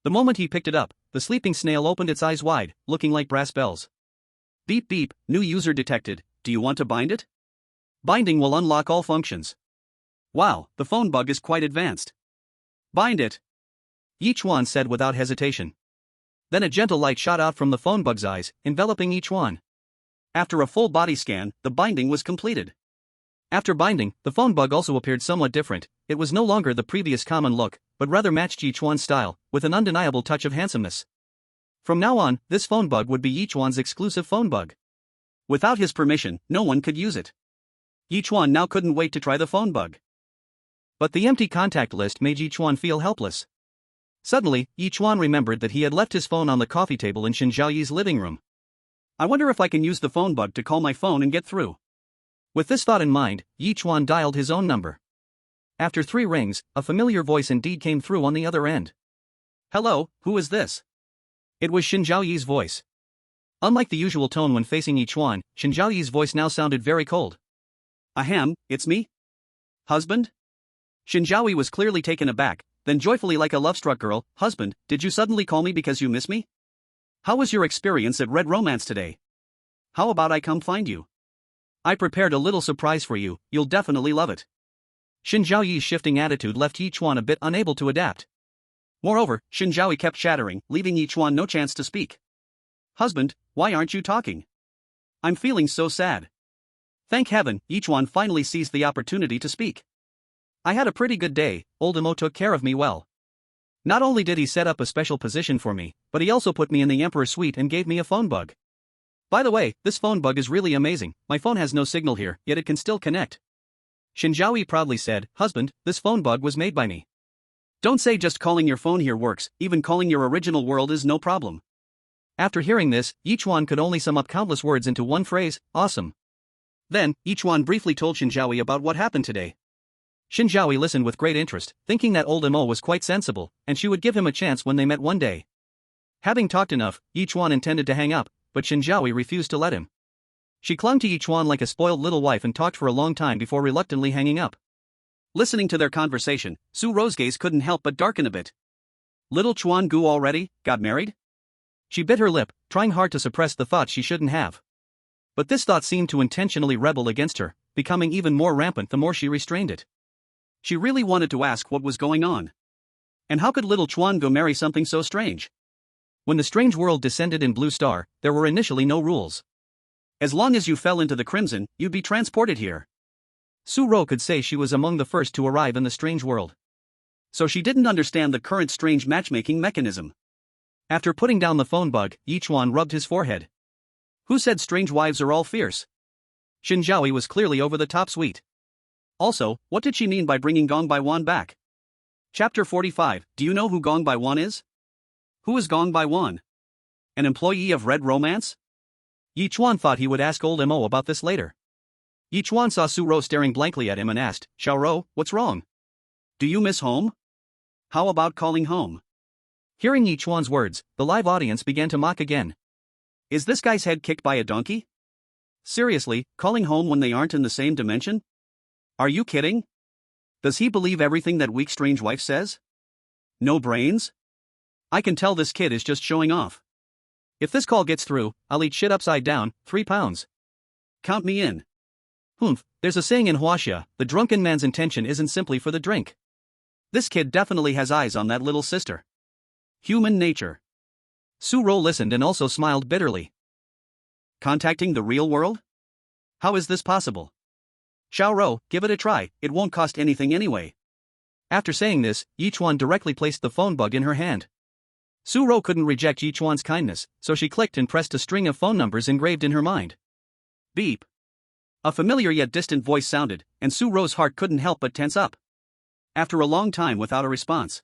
The moment he picked it up, the sleeping snail opened its eyes wide, looking like brass bells. Beep beep, new user detected, do you want to bind it? Binding will unlock all functions. Wow, the phone bug is quite advanced. Bind it. Ye Chuan said without hesitation. Then a gentle light shot out from the phone bug's eyes, enveloping Ye Chuan. After a full body scan, the binding was completed. After binding, the phone bug also appeared somewhat different. It was no longer the previous common look, but rather matched Ye Chuan's style, with an undeniable touch of handsomeness. From now on, this phone bug would be Ye Chuan's exclusive phone bug. Without his permission, no one could use it. Ye Chuan now couldn't wait to try the phone bug. But the empty contact list made Ye Chuan feel helpless. Suddenly, Ye Chuan remembered that he had left his phone on the coffee table in Shen Zhaoyi's living room. I wonder if I can use the phone bug to call my phone and get through. With this thought in mind, Ye Chuan dialed his own number. After 3 rings, a familiar voice indeed came through on the other end. Hello, who is this? It was Shen Zhaoyi's voice. Unlike the usual tone when facing Ye Chuan, Shen Zhaoyi's voice now sounded very cold. Ahem, it's me? Husband? Shen Zhaoyi was clearly taken aback, then joyfully like a love-struck girl, husband, did you suddenly call me because you miss me? How was your experience at Red Romance today? How about I come find you? I prepared a little surprise for you, you'll definitely love it. Shen Zhaoyi's shifting attitude left Ye Chuan a bit unable to adapt. Moreover, Shen Zhaoyi kept chattering, leaving Ye Chuan no chance to speak. Husband, why aren't you talking? I'm feeling so sad. Thank heaven, Ye Chuan finally seized the opportunity to speak. I had a pretty good day, old Imo took care of me well. Not only did he set up a special position for me, but he also put me in the Emperor's suite and gave me a phone bug. By the way, this phone bug is really amazing, my phone has no signal here, yet it can still connect. Shen Zhaoyi proudly said, husband, this phone bug was made by me. Don't say just calling your phone here works, even calling your original world is no problem. After hearing this, Ye Chuan could only sum up countless words into one phrase, awesome. Then, Ye Chuan briefly told Shen Zhaoyi about what happened today. Shen Zhaoyi listened with great interest, thinking that old Imo was quite sensible, and she would give him a chance when they met one day. Having talked enough, Ye Chuan intended to hang up, but Shen Zhaoyi refused to let him. She clung to Ye Chuan like a spoiled little wife and talked for a long time before reluctantly hanging up. Listening to their conversation, Su Ro's gaze couldn't help but darken a bit. Little Chuan Gu already got married? She bit her lip, trying hard to suppress the thought she shouldn't have. But this thought seemed to intentionally rebel against her, becoming even more rampant the more she restrained it. She really wanted to ask what was going on. And how could little Chuan Gu marry something so strange? When the strange world descended in Blue Star, there were initially no rules. As long as you fell into the Crimson, you'd be transported here. Su Ro could say she was among the first to arrive in the strange world. So she didn't understand the current strange matchmaking mechanism. After putting down the phone bug, Ye Chuan rubbed his forehead. Who said strange wives are all fierce? Shen Zhaoyi was clearly over the top sweet. Also, what did she mean by bringing Gong Bai Wan back? Chapter 45, do you know who Gong Bai Wan is? Who is Gong Bai Wan? An employee of Red Romance? Ye Chuan thought he would ask old Mo about this later. Ye Chuan saw Su Ro staring blankly at him and asked, Xiao Ro, what's wrong? Do you miss home? How about calling home? Hearing Ye Chuan's words, the live audience began to mock again. Is this guy's head kicked by a donkey? Seriously, calling home when they aren't in the same dimension? Are you kidding? Does he believe everything that weak strange wife says? No brains? I can tell this kid is just showing off. If this call gets through, I'll eat shit upside down, 3 pounds. Count me in. Humph, there's a saying in Huaxia, the drunken man's intention isn't simply for the drink. This kid definitely has eyes on that little sister. Human nature. Su Ro listened and also smiled bitterly. Contacting the real world? How is this possible? Xiao, give it a try, it won't cost anything anyway. After saying this, Yichuan directly placed the phone bug in her hand. Su Rou couldn't reject Yichuan's kindness, so she clicked and pressed a string of phone numbers engraved in her mind. Beep. A familiar yet distant voice sounded, and Su Rou's heart couldn't help but tense up. After a long time without a response.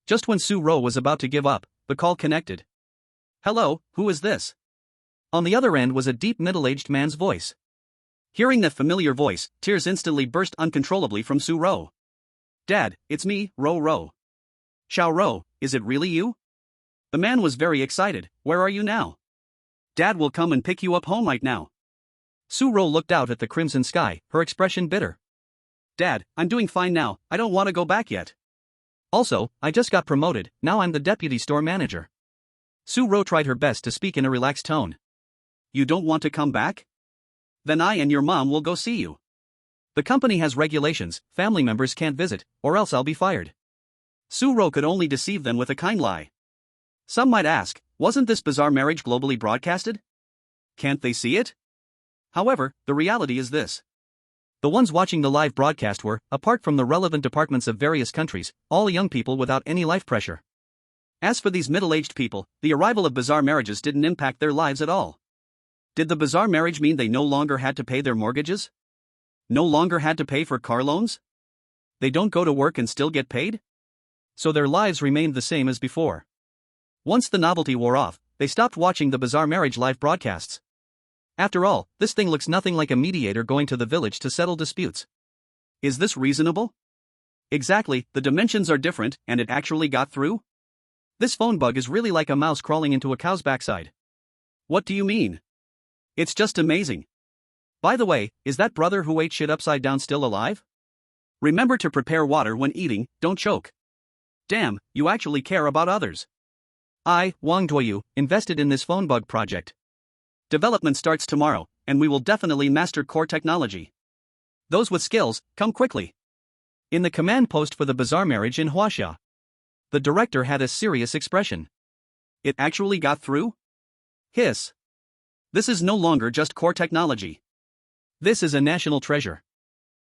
Just when Su Rou was about to give up, the call connected. Hello, who is this? On the other end was a deep middle-aged man's voice. Hearing that familiar voice, tears instantly burst uncontrollably from Su Rou. Dad, it's me, Rou. Xiao Rou, is it really you? The man was very excited. Where are you now? Dad will come and pick you up home right now. Su Rou looked out at the crimson sky, her expression bitter. Dad, I'm doing fine now, I don't want to go back yet. Also, I just got promoted, now I'm the deputy store manager. Su Rou tried her best to speak in a relaxed tone. You don't want to come back? Then I and your mom will go see you. The company has regulations, family members can't visit, or else I'll be fired. Su Rou could only deceive them with a kind lie. Some might ask, wasn't this bizarre marriage globally broadcasted? Can't they see it? However, the reality is this. The ones watching the live broadcast were, apart from the relevant departments of various countries, all young people without any life pressure. As for these middle-aged people, the arrival of bizarre marriages didn't impact their lives at all. Did the bizarre marriage mean they no longer had to pay their mortgages? No longer had to pay for car loans? They don't go to work and still get paid? So their lives remained the same as before. Once the novelty wore off, they stopped watching the bizarre marriage live broadcasts. After all, this thing looks nothing like a mediator going to the village to settle disputes. Is this reasonable? Exactly, the dimensions are different, and it actually got through? This phone bug is really like a mouse crawling into a cow's backside. What do you mean? It's just amazing. By the way, is that brother who ate shit upside down still alive? Remember to prepare water when eating, don't choke. Damn, you actually care about others. I, Wang Duoyu, invested in this phone bug project. Development starts tomorrow, and we will definitely master core technology. Those with skills, come quickly. In the command post for the bizarre marriage in Huaxia, the director had a serious expression. It actually got through? Hiss. This is no longer just core technology. This is a national treasure.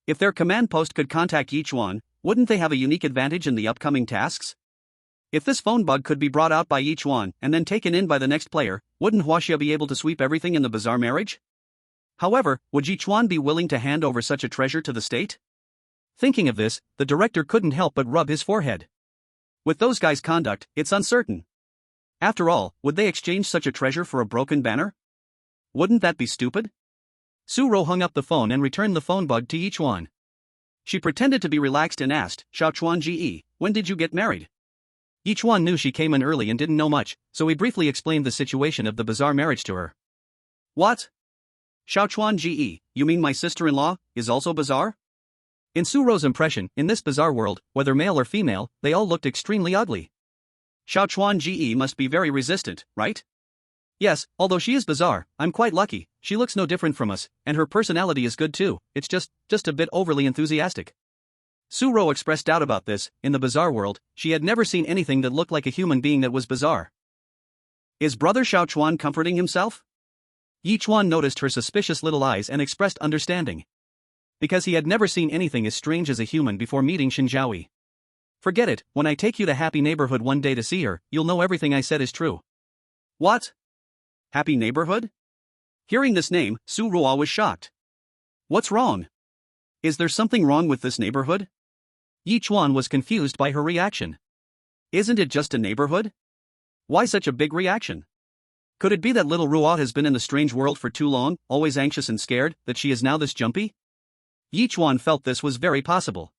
If their command post could contact Ye Chuan, wouldn't they have a unique advantage in the upcoming tasks? If this phone bug could be brought out by Ye Chuan and then taken in by the next player, wouldn't Huaxia be able to sweep everything in the bizarre marriage? However, would Ye Chuan be willing to hand over such a treasure to the state? Thinking of this, the director couldn't help but rub his forehead. With those guys' conduct, it's uncertain. After all, would they exchange such a treasure for a broken banner? Wouldn't that be stupid? Su Rou hung up the phone and returned the phone bug to Yichuan. She pretended to be relaxed and asked, Xiaochuan Ji, when did you get married? Yichuan knew she came in early and didn't know much, so he briefly explained the situation of the bizarre marriage to her. What? Xiaochuan Ji, you mean my sister-in-law, is also bizarre? In Su Rou's impression, in this bizarre world, whether male or female, they all looked extremely ugly. Xiaochuan Ji must be very resistant, right? Yes, although she is bizarre, I'm quite lucky, she looks no different from us, and her personality is good too, it's just a bit overly enthusiastic. Su Rou expressed doubt about this. In the bizarre world, she had never seen anything that looked like a human being that was bizarre. Is brother Xiaochuan comforting himself? Yichuan noticed her suspicious little eyes and expressed understanding. Because he had never seen anything as strange as a human before meeting Shen Zhaoyi. Forget it, when I take you to Happy Neighborhood one day to see her, you'll know everything I said is true. What? Happy Neighborhood? Hearing this name, Su Rou was shocked. What's wrong? Is there something wrong with this neighborhood? Yichuan was confused by her reaction. Isn't it just a neighborhood? Why such a big reaction? Could it be that little Ruo has been in the strange world for too long, always anxious and scared, that she is now this jumpy? Yichuan felt this was very possible.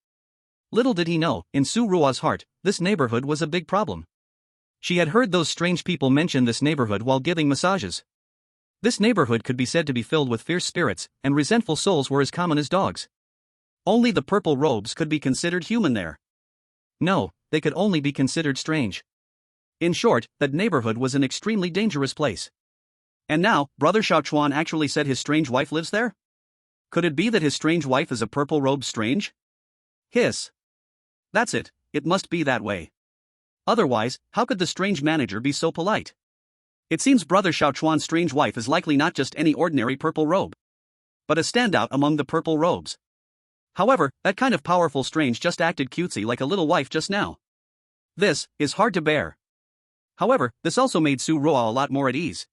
Little did he know, in Su Ruo's heart, this neighborhood was a big problem. She had heard those strange people mention this neighborhood while giving massages. This neighborhood could be said to be filled with fierce spirits, and resentful souls were as common as dogs. Only the purple robes could be considered human there. No, they could only be considered strange. In short, that neighborhood was an extremely dangerous place. And now, brother Xiaochuan actually said his strange wife lives there? Could it be that his strange wife is a purple-robed strange? Hiss. That's it, it must be that way. Otherwise, how could the strange manager be so polite? It seems brother Xiaochuan's strange wife is likely not just any ordinary purple robe. but a standout among the purple robes. However, that kind of powerful strange just acted cutesy like a little wife just now. This is hard to bear. However, this also made Su Ruo a lot more at ease.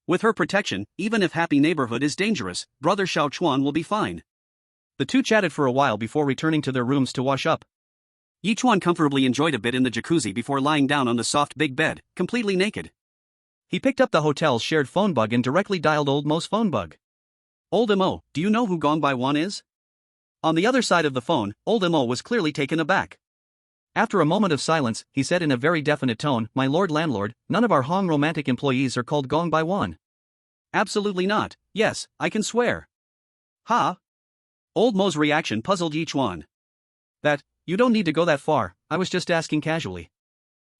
With her protection, even if happy neighborhood is dangerous, brother Xiao Chuan will be fine. The two chatted for a while before returning to their rooms to wash up. Yichuan comfortably enjoyed a bit in the jacuzzi before lying down on the soft big bed, completely naked. He picked up the hotel's shared phone bug and directly dialed Old Mo's phone bug. Old Mo, do you know who Gong Bai Wan is? On the other side of the phone, Old Mo was clearly taken aback. After a moment of silence, he said in a very definite tone, "My lord landlord, none of our Hong romantic employees are called Gong Bai Wan." "Absolutely not, yes, I can swear." "Ha?" Old Mo's reaction puzzled Yichuan. "That, you don't need to go that far, I was just asking casually."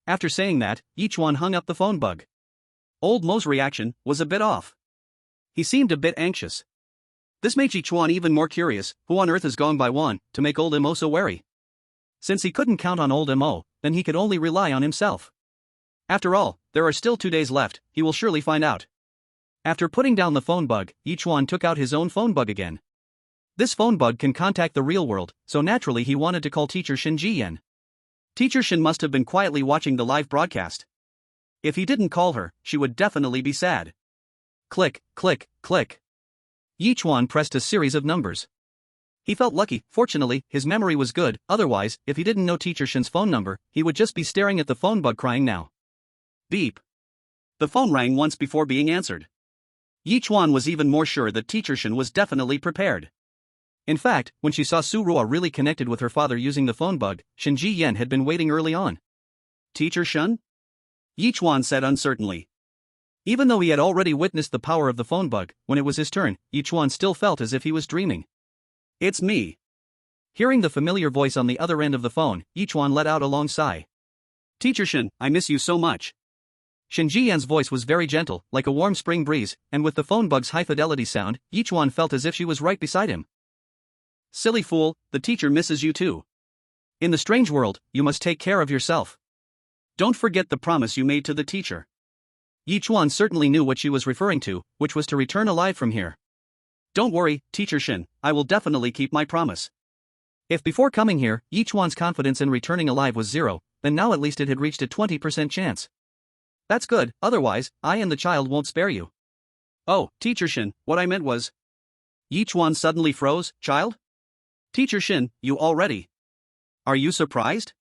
After saying that, Yichuan hung up the phone bug. Old Mo's reaction was a bit off. He seemed a bit anxious. This made Yichuan even more curious, who on earth is Gong Bai Wan, to make Old Mo so wary? Since he couldn't count on Old Mo, then he could only rely on himself. After all, there are still 2 days left, he will surely find out. After putting down the phone bug, Yichuan took out his own phone bug again. This phone bug can contact the real world, so naturally he wanted to call Teacher Shen Zhiyan. Teacher Shen must have been quietly watching the live broadcast. If he didn't call her, she would definitely be sad. Click, click, click. Yichuan pressed a series of numbers. He felt lucky, fortunately, his memory was good, otherwise, if he didn't know Teacher Shen's phone number, he would just be staring at the phone bug crying now. Beep. The phone rang once before being answered. Yichuan was even more sure that Teacher Shen was definitely prepared. In fact, when she saw Su Ruo really connected with her father using the phone bug, Shen Zhiyan had been waiting early on. "Teacher Shen?" Yichuan said uncertainly. Even though he had already witnessed the power of the phone bug, when it was his turn, Yichuan still felt as if he was dreaming. "It's me." Hearing the familiar voice on the other end of the phone, Yichuan let out a long sigh. "Teacher Shen, I miss you so much." Shen Zhiyan's voice was very gentle, like a warm spring breeze, and with the phone bug's high-fidelity sound, Yichuan felt as if she was right beside him. "Silly fool, the teacher misses you too. In the strange world, you must take care of yourself. Don't forget the promise you made to the teacher." Yichuan certainly knew what she was referring to, which was to return alive from here. "Don't worry, Teacher Shen, I will definitely keep my promise." If before coming here, Yichuan's confidence in returning alive was 0, then now at least it had reached a 20% chance. "That's good, otherwise, I and the child won't spare you." "Oh, Teacher Shen, what I meant was..." Yichuan suddenly froze. "Child? Teacher Shen, you already? Are you surprised?"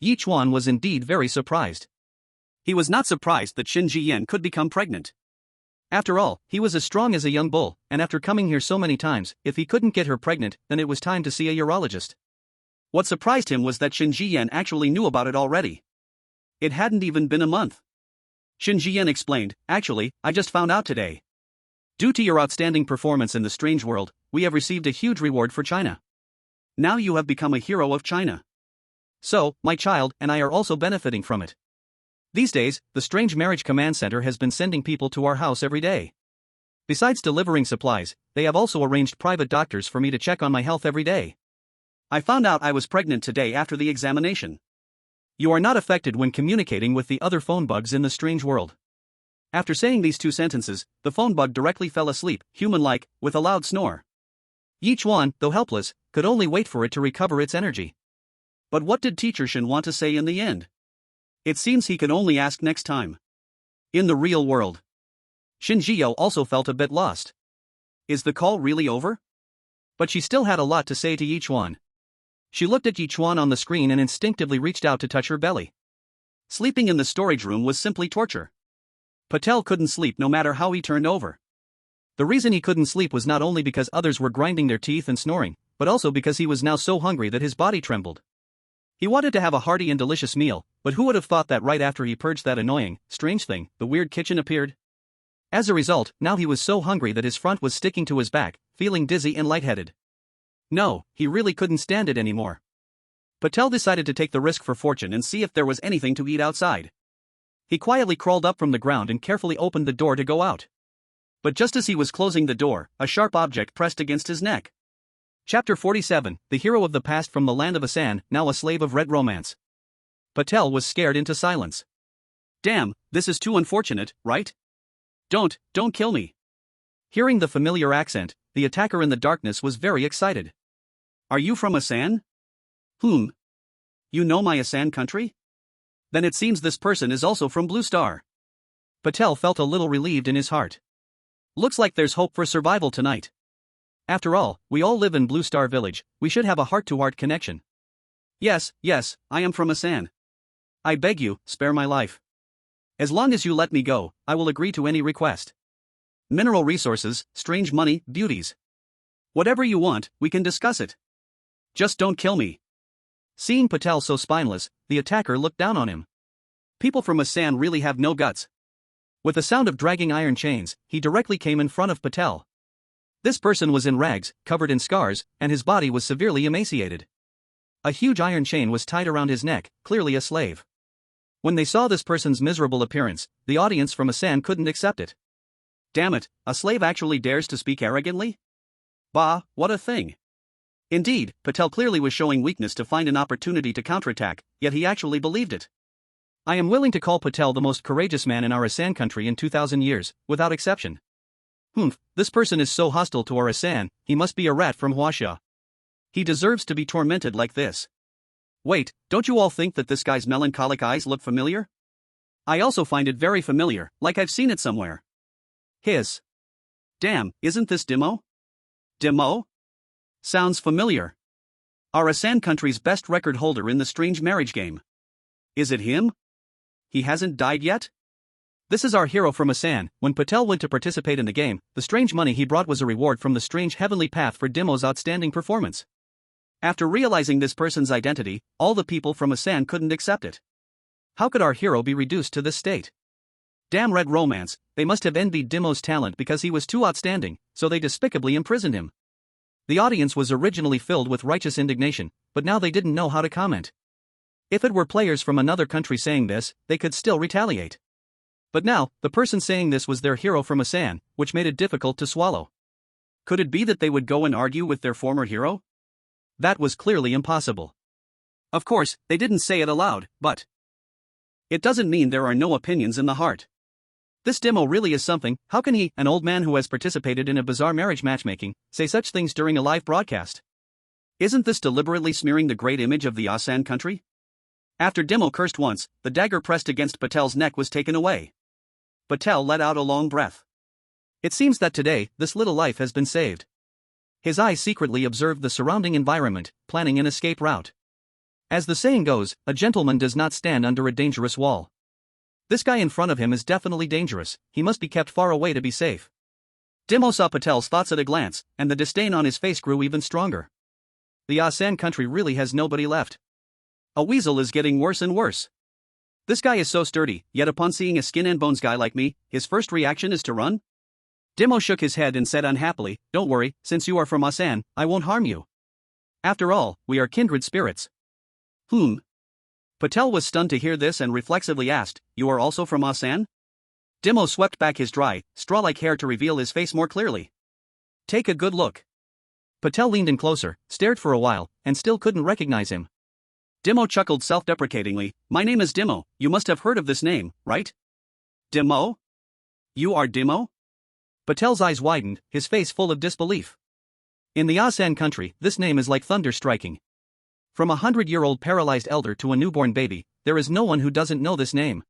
Yichuan was indeed very surprised. He was not surprised that Shen Zhiyan could become pregnant. After all, he was as strong as a young bull, and after coming here so many times, if he couldn't get her pregnant, then it was time to see a urologist. What surprised him was that Shen Zhiyan actually knew about it already. It hadn't even been a month. Shen Zhiyan explained, "Actually, I just found out today. Due to your outstanding performance in the strange world, we have received a huge reward for China. Now you have become a hero of China. So, my child and I are also benefiting from it. These days, the Strange Marriage Command Center has been sending people to our house every day. Besides delivering supplies, they have also arranged private doctors for me to check on my health every day. I found out I was pregnant today after the examination. You are not affected when communicating with the other phone bugs in the strange world." After saying these 2 sentences, the phone bug directly fell asleep, human-like, with a loud snore. Yichuan, though helpless, could only wait for it to recover its energy. But what did Teacher Shen want to say in the end? It seems he could only ask next time. In the real world. Shen Zhiyo also felt a bit lost. Is the call really over? But she still had a lot to say to Yichuan. She looked at Yichuan on the screen and instinctively reached out to touch her belly. Sleeping in the storage room was simply torture. Patel couldn't sleep no matter how he turned over. The reason he couldn't sleep was not only because others were grinding their teeth and snoring, but also because he was now so hungry that his body trembled. He wanted to have a hearty and delicious meal, but who would have thought that right after he purged that annoying, strange thing, the weird kitchen appeared? As a result, now he was so hungry that his front was sticking to his back, feeling dizzy and lightheaded. No, he really couldn't stand it anymore. Patel decided to take the risk for fortune and see if there was anything to eat outside. He quietly crawled up from the ground and carefully opened the door to go out. But just as he was closing the door, a sharp object pressed against his neck. Chapter 47, the hero of the past from the land of Asan, now a slave of red romance. Patel was scared into silence. Damn, this is too unfortunate, right? Don't kill me. Hearing the familiar accent, the attacker in the darkness was very excited. Are you from Asan? You know my Asan country? Then it seems this person is also from Blue Star. Patel felt a little relieved in his heart. Looks like there's hope for survival tonight. After all, we all live in Blue Star Village, we should have a heart-to-heart connection. Yes, I am from Asan. I beg you, spare my life. As long as you let me go, I will agree to any request. Mineral resources, strange money, beauties. Whatever you want, we can discuss it. Just don't kill me. Seeing Patel so spineless, the attacker looked down on him. People from Asan really have no guts. With the sound of dragging iron chains, he directly came in front of Patel. This person was in rags, covered in scars, and his body was severely emaciated. A huge iron chain was tied around his neck, clearly a slave. When they saw this person's miserable appearance, the audience from Asan couldn't accept it. Damn it, a slave actually dares to speak arrogantly? Bah, what a thing. Indeed, Patel clearly was showing weakness to find an opportunity to counterattack, yet he actually believed it. I am willing to call Patel the most courageous man in our Asan country in 2,000 years, without exception. This person is so hostile to our Asan, he must be a rat from Huaxia. He deserves to be tormented like this. Wait, don't you all think that this guy's melancholic eyes look familiar? I also find it very familiar, like I've seen it somewhere. Hiss. Damn, isn't this Dimo? Dimo? Sounds familiar. Our Asan country's best record holder in the strange marriage game. Is it him? He hasn't died yet? This is our hero from Asan. When Patel went to participate in the game, the strange money he brought was a reward from the strange heavenly path for Dimo's outstanding performance. After realizing this person's identity, all the people from Asan couldn't accept it. How could our hero be reduced to this state? Damn red romance, they must have envied Dimo's talent because he was too outstanding, so they despicably imprisoned him. The audience was originally filled with righteous indignation, but now they didn't know how to comment. If it were players from another country saying this, they could still retaliate. But now, the person saying this was their hero from Asan, which made it difficult to swallow. Could it be that they would go and argue with their former hero? That was clearly impossible. Of course, they didn't say it aloud, but it doesn't mean there are no opinions in the heart. This Dimo really is something. How can he, an old man who has participated in a bizarre marriage matchmaking, say such things during a live broadcast? Isn't this deliberately smearing the great image of the Asan country? After Dimo cursed once, the dagger pressed against Patel's neck was taken away. Patel let out a long breath. It seems that today, this little life has been saved. His eyes secretly observed the surrounding environment, planning an escape route. As the saying goes, a gentleman does not stand under a dangerous wall. This guy in front of him is definitely dangerous, he must be kept far away to be safe. Dimo saw Patel's thoughts at a glance, and the disdain on his face grew even stronger. The Asan country really has nobody left. A weasel is getting worse and worse. This guy is so sturdy, yet upon seeing a skin and bones guy like me, his first reaction is to run? Dimo shook his head and said unhappily, "Don't worry, since you are from Asan, I won't harm you. After all, we are kindred spirits." Patel was stunned to hear this and reflexively asked, "You are also from Asan?" Dimo swept back his dry, straw-like hair to reveal his face more clearly. "Take a good look." Patel leaned in closer, stared for a while, and still couldn't recognize him. Dimo chuckled self-deprecatingly, "My name is Dimo, you must have heard of this name, right?" "Dimo? You are Dimo?" Patel's eyes widened, his face full of disbelief. In the Asan country, this name is like thunder striking. From a 100-year-old paralyzed elder to a newborn baby, there is no one who doesn't know this name.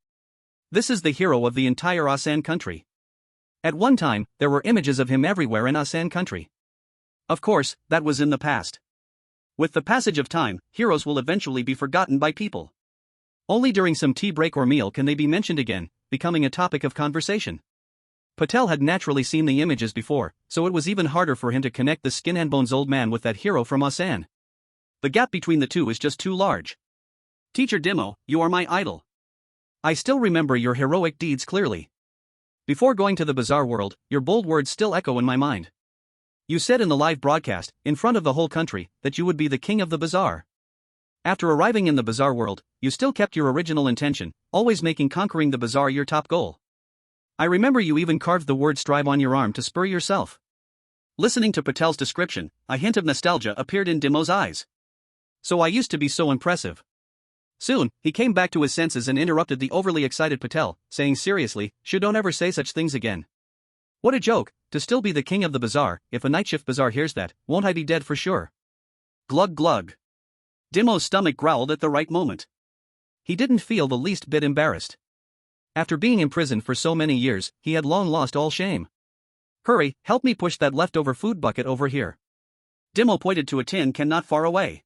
This is the hero of the entire Asan country. At one time, there were images of him everywhere in Asan country. Of course, that was in the past. With the passage of time, heroes will eventually be forgotten by people. Only during some tea break or meal can they be mentioned again, becoming a topic of conversation. Patel had naturally seen the images before, so it was even harder for him to connect the skin and bones old man with that hero from Asan. The gap between the two is just too large. "Teacher Dimo, you are my idol. I still remember your heroic deeds clearly. Before going to the bizarre world, your bold words still echo in my mind. You said in the live broadcast, in front of the whole country, that you would be the king of the bizarre. After arriving in the bizarre world, you still kept your original intention, always making conquering the bizarre your top goal. I remember you even carved the word strive on your arm to spur yourself." Listening to Patel's description, a hint of nostalgia appeared in Dimo's eyes. "So I used to be so impressive." Soon, he came back to his senses and interrupted the overly excited Patel, saying seriously, "Don't ever say such things again. What a joke, to still be the king of the bazaar. If a night shift bazaar hears that, won't I be dead for sure? Glug glug. Dimo's stomach growled at the right moment. He didn't feel the least bit embarrassed. After being imprisoned for so many years, he had long lost all shame. Hurry, help me push that leftover food bucket over here. Dimo pointed to a tin can not far away.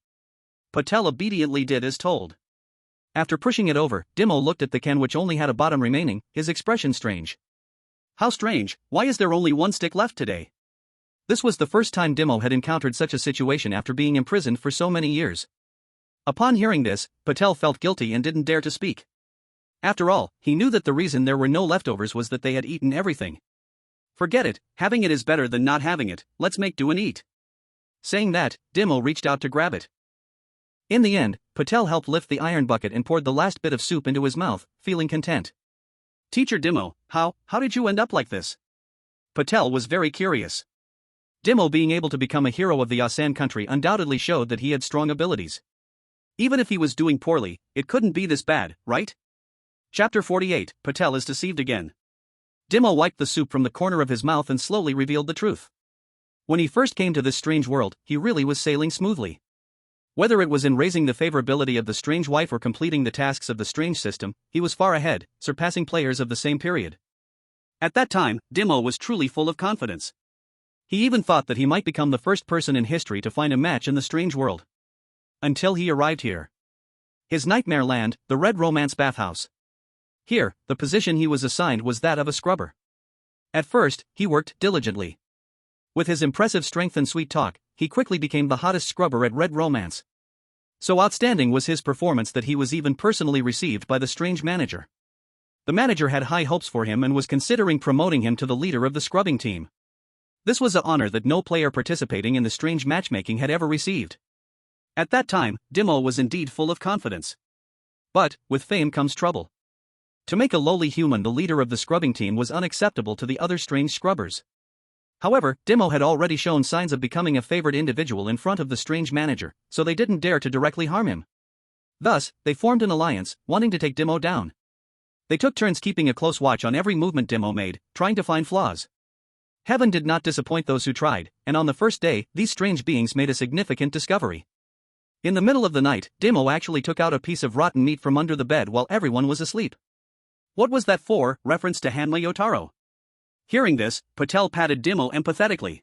Patel obediently did as told. After pushing it over, Dimo looked at the can which only had a bottom remaining, his expression strange. How strange, why is there only one stick left today? This was the first time Dimo had encountered such a situation after being imprisoned for so many years. Upon hearing this, Patel felt guilty and didn't dare to speak. After all, he knew that the reason there were no leftovers was that they had eaten everything. Forget it, having it is better than not having it, let's make do and eat. Saying that, Dimo reached out to grab it. In the end, Patel helped lift the iron bucket and poured the last bit of soup into his mouth, feeling content. Teacher Dimo, how did you end up like this? Patel was very curious. Dimo being able to become a hero of the Asan country undoubtedly showed that he had strong abilities. Even if he was doing poorly, it couldn't be this bad, right? Chapter 48, Patel is deceived again. Dimo wiped the soup from the corner of his mouth and slowly revealed the truth. When he first came to this strange world, he really was sailing smoothly. Whether it was in raising the favorability of the strange wife or completing the tasks of the strange system, he was far ahead, surpassing players of the same period. At that time, Dimo was truly full of confidence. He even thought that he might become the first person in history to find a match in the strange world. Until he arrived here. His nightmare land, the Red Romance bathhouse. Here, the position he was assigned was that of a scrubber. At first, he worked diligently. With his impressive strength and sweet talk, he quickly became the hottest scrubber at Red Romance. So outstanding was his performance that he was even personally received by the strange manager. The manager had high hopes for him and was considering promoting him to the leader of the scrubbing team. This was an honor that no player participating in the strange matchmaking had ever received. At that time, Dimo was indeed full of confidence. But, with fame comes trouble. To make a lowly human the leader of the scrubbing team was unacceptable to the other strange scrubbers. However, Dimo had already shown signs of becoming a favored individual in front of the strange manager, so they didn't dare to directly harm him. Thus, they formed an alliance, wanting to take Dimo down. They took turns keeping a close watch on every movement Dimo made, trying to find flaws. Heaven did not disappoint those who tried, and on the first day, these strange beings made a significant discovery. In the middle of the night, Dimo actually took out a piece of rotten meat from under the bed while everyone was asleep. What was that for? Reference to Hanma Yotaro. Hearing this, Patel patted Dimo empathetically.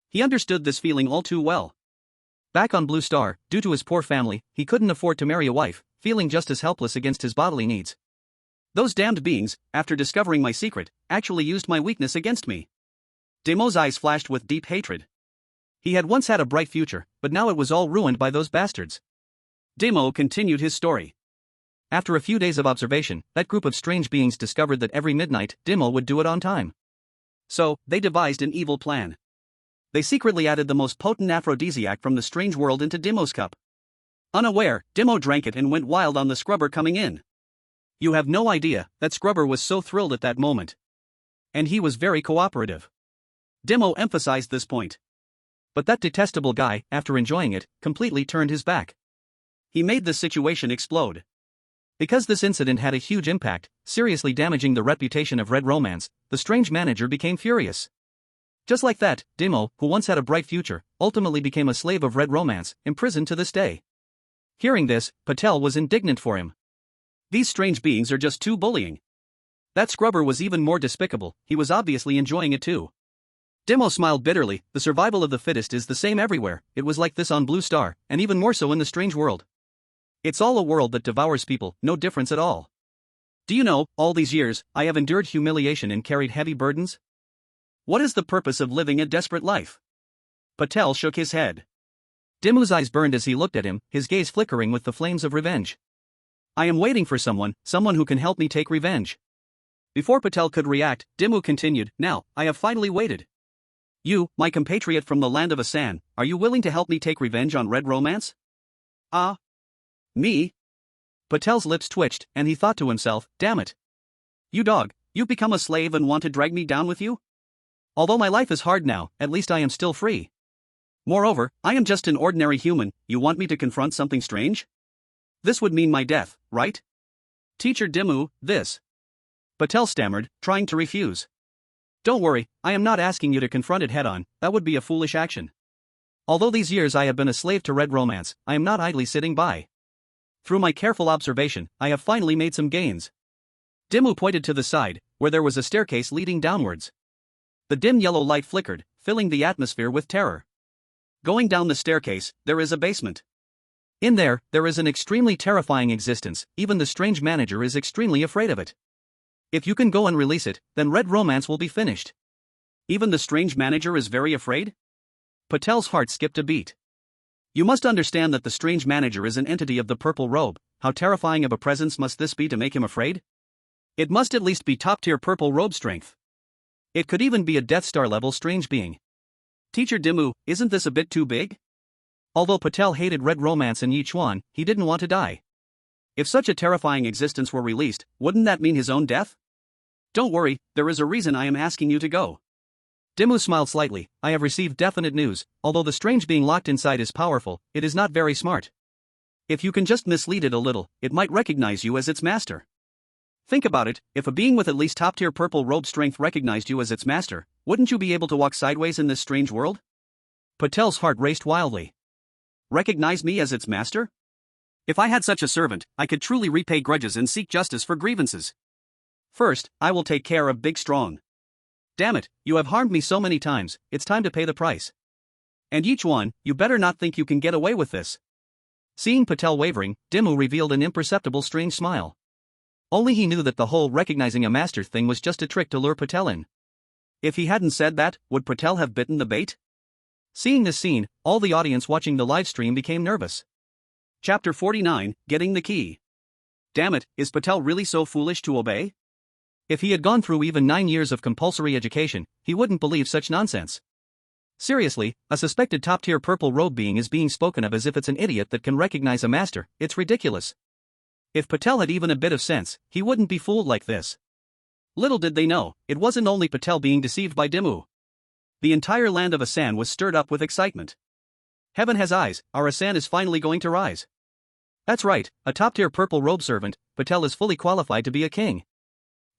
He understood this feeling all too well. Back on Blue Star, due to his poor family, he couldn't afford to marry a wife, feeling just as helpless against his bodily needs. Those damned beings, after discovering my secret, actually used my weakness against me. Dimo's eyes flashed with deep hatred. He had once had a bright future, but now it was all ruined by those bastards. Dimo continued his story. After a few days of observation, that group of strange beings discovered that every midnight, Dimo would do it on time. So, they devised an evil plan. They secretly added the most potent aphrodisiac from the strange world into Dimo's cup. Unaware, Dimo drank it and went wild on the scrubber coming in. You have no idea, that scrubber was so thrilled at that moment. And he was very cooperative. Dimo emphasized this point. But that detestable guy, after enjoying it, completely turned his back. He made the situation explode. Because this incident had a huge impact, seriously damaging the reputation of Red Romance, the strange manager became furious. Just like that, Dimo, who once had a bright future, ultimately became a slave of Red Romance, imprisoned to this day. Hearing this, Patel was indignant for him. These strange beings are just too bullying. That scrubber was even more despicable, he was obviously enjoying it too. Dimo smiled bitterly. The survival of the fittest is the same everywhere. It was like this on Blue Star, and even more so in the strange world. It's all a world that devours people, no difference at all. Do you know, all these years, I have endured humiliation and carried heavy burdens? What is the purpose of living a desperate life? Patel shook his head. Dimo's eyes burned as he looked at him, his gaze flickering with the flames of revenge. I am waiting for someone who can help me take revenge. Before Patel could react, Dimo continued, now, I have finally waited. You, my compatriot from the land of Asan, are you willing to help me take revenge on Red Romance? Ah. Me? Patel's lips twitched, and he thought to himself, damn it. You dog, you've become a slave and want to drag me down with you? Although my life is hard now, at least I am still free. Moreover, I am just an ordinary human, you want me to confront something strange? This would mean my death, right? Teacher Dimo, this. Patel stammered, trying to refuse. Don't worry, I am not asking you to confront it head-on, that would be a foolish action. Although these years I have been a slave to red romance, I am not idly sitting by. Through my careful observation, I have finally made some gains. Dimmu pointed to the side, where there was a staircase leading downwards. The dim yellow light flickered, filling the atmosphere with terror. Going down the staircase, there is a basement. In there is an extremely terrifying existence, even the strange manager is extremely afraid of it. If you can go and release it, then red romance will be finished. Even the strange manager is very afraid? Patel's heart skipped a beat. You must understand that the strange manager is an entity of the purple robe. How terrifying of a presence must this be to make him afraid? It must at least be top-tier purple robe strength. It could even be a Death Star level strange being. Teacher Dimmu, isn't this a bit too big? Although Patel hated red romance and Ye Chuan, he didn't want to die. If such a terrifying existence were released, wouldn't that mean his own death? Don't worry, there is a reason I am asking you to go. Dimmu smiled slightly. I have received definite news. Although the strange being locked inside is powerful, it is not very smart. If you can just mislead it a little, it might recognize you as its master. Think about it, if a being with at least top-tier purple robe strength recognized you as its master, wouldn't you be able to walk sideways in this strange world? Patel's heart raced wildly. Recognize me as its master? If I had such a servant, I could truly repay grudges and seek justice for grievances. First, I will take care of Big Strong. Damn it, you have harmed me so many times, it's time to pay the price. And Yichuan, you better not think you can get away with this. Seeing Patel wavering, Dimmu revealed an imperceptible strange smile. Only he knew that the whole recognizing a master thing was just a trick to lure Patel in. If he hadn't said that, would Patel have bitten the bait? Seeing this scene, all the audience watching the live stream became nervous. Chapter 49, Getting the Key. Damn it, is Patel really so foolish to obey? If he had gone through even 9 years of compulsory education, he wouldn't believe such nonsense. Seriously, a suspected top-tier purple robe being is being spoken of as if it's an idiot that can recognize a master. It's ridiculous. If Patel had even a bit of sense, he wouldn't be fooled like this. Little did they know, it wasn't only Patel being deceived by Dimmu. The entire land of Asan was stirred up with excitement. Heaven has eyes, our Asan is finally going to rise. That's right, a top-tier purple robe servant, Patel is fully qualified to be a king.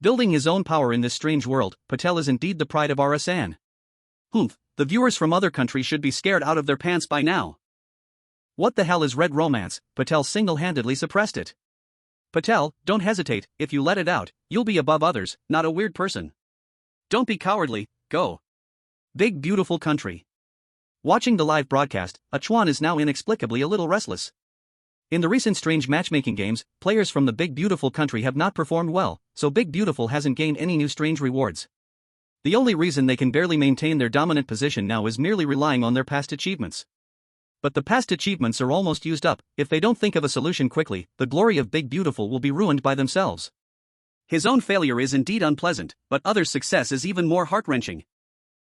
Building his own power in this strange world, Patel is indeed the pride of our Asan. Humph, the viewers from other countries should be scared out of their pants by now. What the hell is red romance? Patel single-handedly suppressed it. Patel, don't hesitate, if you let it out, you'll be above others, not a weird person. Don't be cowardly, go. Big beautiful country. Watching the live broadcast, Ye Chuan is now inexplicably a little restless. In the recent strange matchmaking games, players from the big beautiful country have not performed well, so Big Beautiful hasn't gained any new strange rewards. The only reason they can barely maintain their dominant position now is merely relying on their past achievements. But the past achievements are almost used up. If they don't think of a solution quickly, the glory of Big Beautiful will be ruined by themselves. His own failure is indeed unpleasant, but others' success is even more heart-wrenching.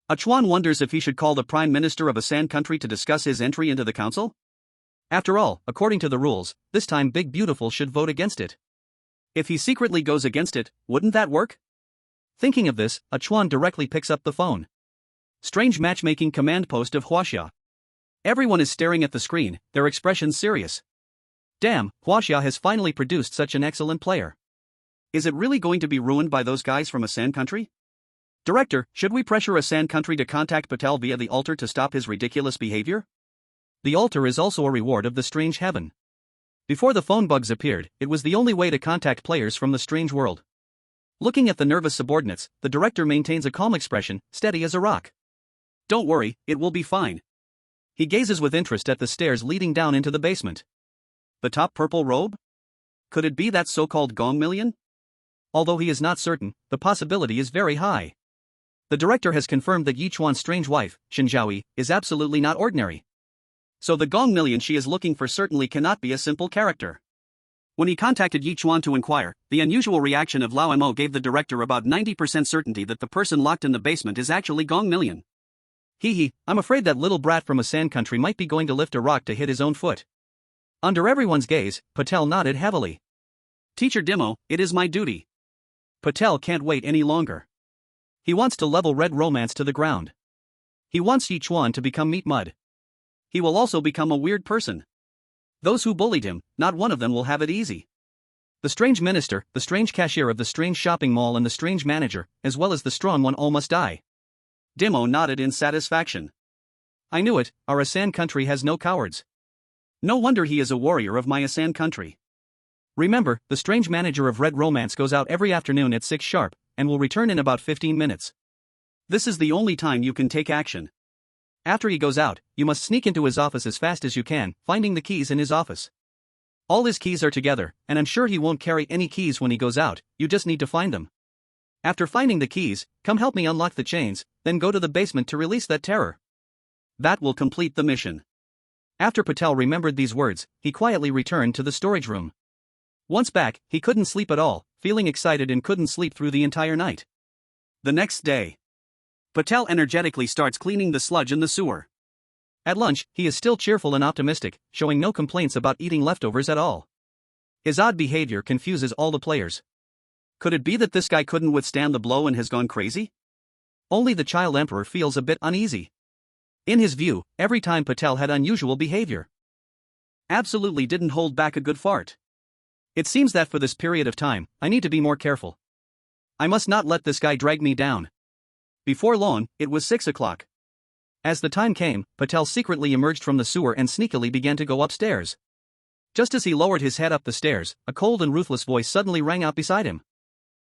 Ye Chuan wonders if he should call the Prime Minister of a Sand country to discuss his entry into the council? After all, according to the rules, this time Big Beautiful should vote against it. If he secretly goes against it, wouldn't that work? Thinking of this, Ye Chuan directly picks up the phone. Strange matchmaking command post of Huaxia. Everyone is staring at the screen, their expressions serious. Damn, Huaxia has finally produced such an excellent player. Is it really going to be ruined by those guys from a Sand country? Director, should we pressure a Sand country to contact Patel via the altar to stop his ridiculous behavior? The altar is also a reward of the strange heaven. Before the phone bugs appeared, it was the only way to contact players from the strange world. Looking at the nervous subordinates, the director maintains a calm expression, steady as a rock. Don't worry, it will be fine. He gazes with interest at the stairs leading down into the basement. The top purple robe? Could it be that so-called Gong Million? Although he is not certain, the possibility is very high. The director has confirmed that Ye Chuan's strange wife, Shen Zhaoyi, is absolutely not ordinary. So the Gong Million she is looking for certainly cannot be a simple character. When he contacted Ye Chuan to inquire, the unusual reaction of Lao Mo gave the director about 90% certainty that the person locked in the basement is actually Gong Million. I'm afraid that little brat from a Sand country might be going to lift a rock to hit his own foot. Under everyone's gaze, Patel nodded heavily. Teacher Dimmu, it is my duty. Patel can't wait any longer. He wants to level red romance to the ground. He wants Ye Chuan to become meat mud. He will also become a weird person. Those who bullied him, not one of them will have it easy. The strange minister, the strange cashier of the strange shopping mall and the strange manager, as well as the strong one all must die. Dimo nodded in satisfaction. I knew it, our Asan country has no cowards. No wonder he is a warrior of my Asan country. Remember, the strange manager of Red Romance goes out every afternoon at 6 sharp, and will return in about 15 minutes. This is the only time you can take action. After he goes out, you must sneak into his office as fast as you can, finding the keys in his office. All his keys are together, and I'm sure he won't carry any keys when he goes out, you just need to find them. After finding the keys, come help me unlock the chains, then go to the basement to release that terror. That will complete the mission. After Patel remembered these words, he quietly returned to the storage room. Once back, he couldn't sleep at all, feeling excited and couldn't sleep through the entire night. The next day, Patel energetically starts cleaning the sludge in the sewer. At lunch, he is still cheerful and optimistic, showing no complaints about eating leftovers at all. His odd behavior confuses all the players. Could it be that this guy couldn't withstand the blow and has gone crazy? Only the child emperor feels a bit uneasy. In his view, every time Patel had unusual behavior. Absolutely didn't hold back a good fart. It seems that for this period of time, I need to be more careful. I must not let this guy drag me down. Before long, it was 6 o'clock. As the time came, Patel secretly emerged from the sewer and sneakily began to go upstairs. Just as he lowered his head up the stairs, a cold and ruthless voice suddenly rang out beside him.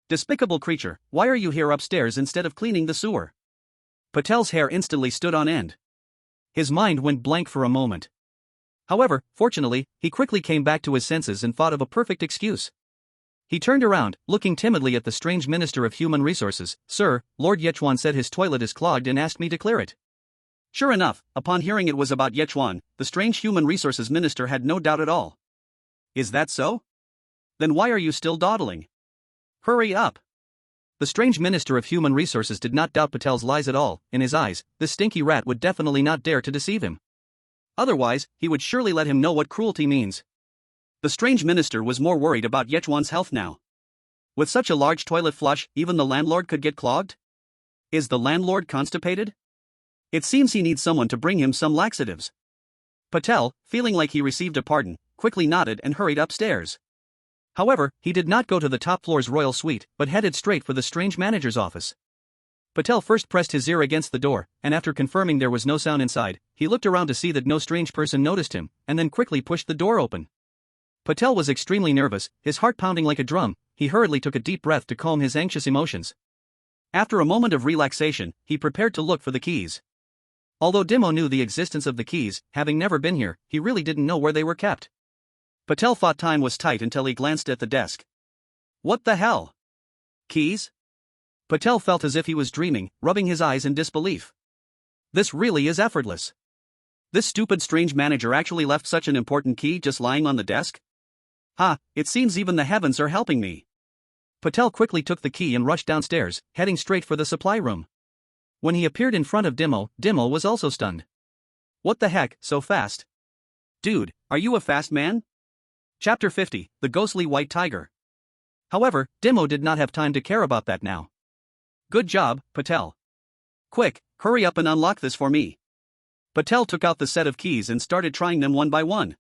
Despicable creature, why are you here upstairs instead of cleaning the sewer? Patel's hair instantly stood on end. His mind went blank for a moment. However, fortunately, he quickly came back to his senses and thought of a perfect excuse. He turned around, looking timidly at the strange Minister of Human Resources. Sir, Lord Ye Chuan said his toilet is clogged and asked me to clear it. Sure enough, upon hearing it was about Ye Chuan, the strange Human Resources Minister had no doubt at all. Is that so? Then why are you still dawdling? Hurry up! The strange Minister of Human Resources did not doubt Patel's lies at all. In his eyes, this stinky rat would definitely not dare to deceive him. Otherwise, he would surely let him know what cruelty means. The strange minister was more worried about Ye Chuan's health now. With such a large toilet flush, even the landlord could get clogged? Is the landlord constipated? It seems he needs someone to bring him some laxatives. Patel, feeling like he received a pardon, quickly nodded and hurried upstairs. However, he did not go to the top floor's royal suite, but headed straight for the strange manager's office. Patel first pressed his ear against the door, and after confirming there was no sound inside, he looked around to see that no strange person noticed him, and then quickly pushed the door open. Patel was extremely nervous, his heart pounding like a drum. He hurriedly took a deep breath to calm his anxious emotions. After a moment of relaxation, he prepared to look for the keys. Although Dimo knew the existence of the keys, having never been here, he really didn't know where they were kept. Patel thought time was tight until he glanced at the desk. What the hell? Keys? Patel felt as if he was dreaming, rubbing his eyes in disbelief. This really is effortless. This stupid strange manager actually left such an important key just lying on the desk? Ha, it seems even the heavens are helping me. Patel quickly took the key and rushed downstairs, heading straight for the supply room. When he appeared in front of Dimo, Dimo was also stunned. What the heck, so fast? Dude, are you a fast man? Chapter 50, The Ghostly White Tiger. However, Dimo did not have time to care about that now. Good job, Patel. Quick, hurry up and unlock this for me. Patel took out the set of keys and started trying them one by one.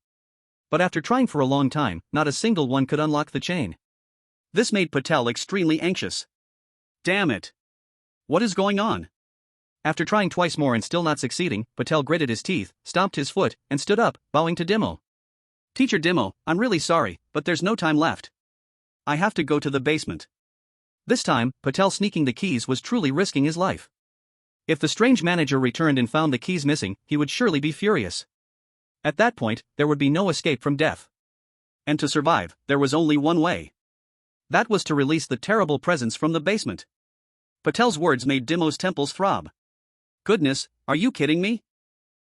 But after trying for a long time, not a single one could unlock the chain. This made Patel extremely anxious. Damn it. What is going on? After trying twice more and still not succeeding, Patel gritted his teeth, stomped his foot, and stood up, bowing to Dimo. Teacher Dimo, I'm really sorry, but there's no time left. I have to go to the basement. This time, Patel sneaking the keys was truly risking his life. If the strange manager returned and found the keys missing, he would surely be furious. At that point, there would be no escape from death. And to survive, there was only one way. That was to release the terrible presence from the basement. Patel's words made Dimo's temples throb. Goodness, are you kidding me?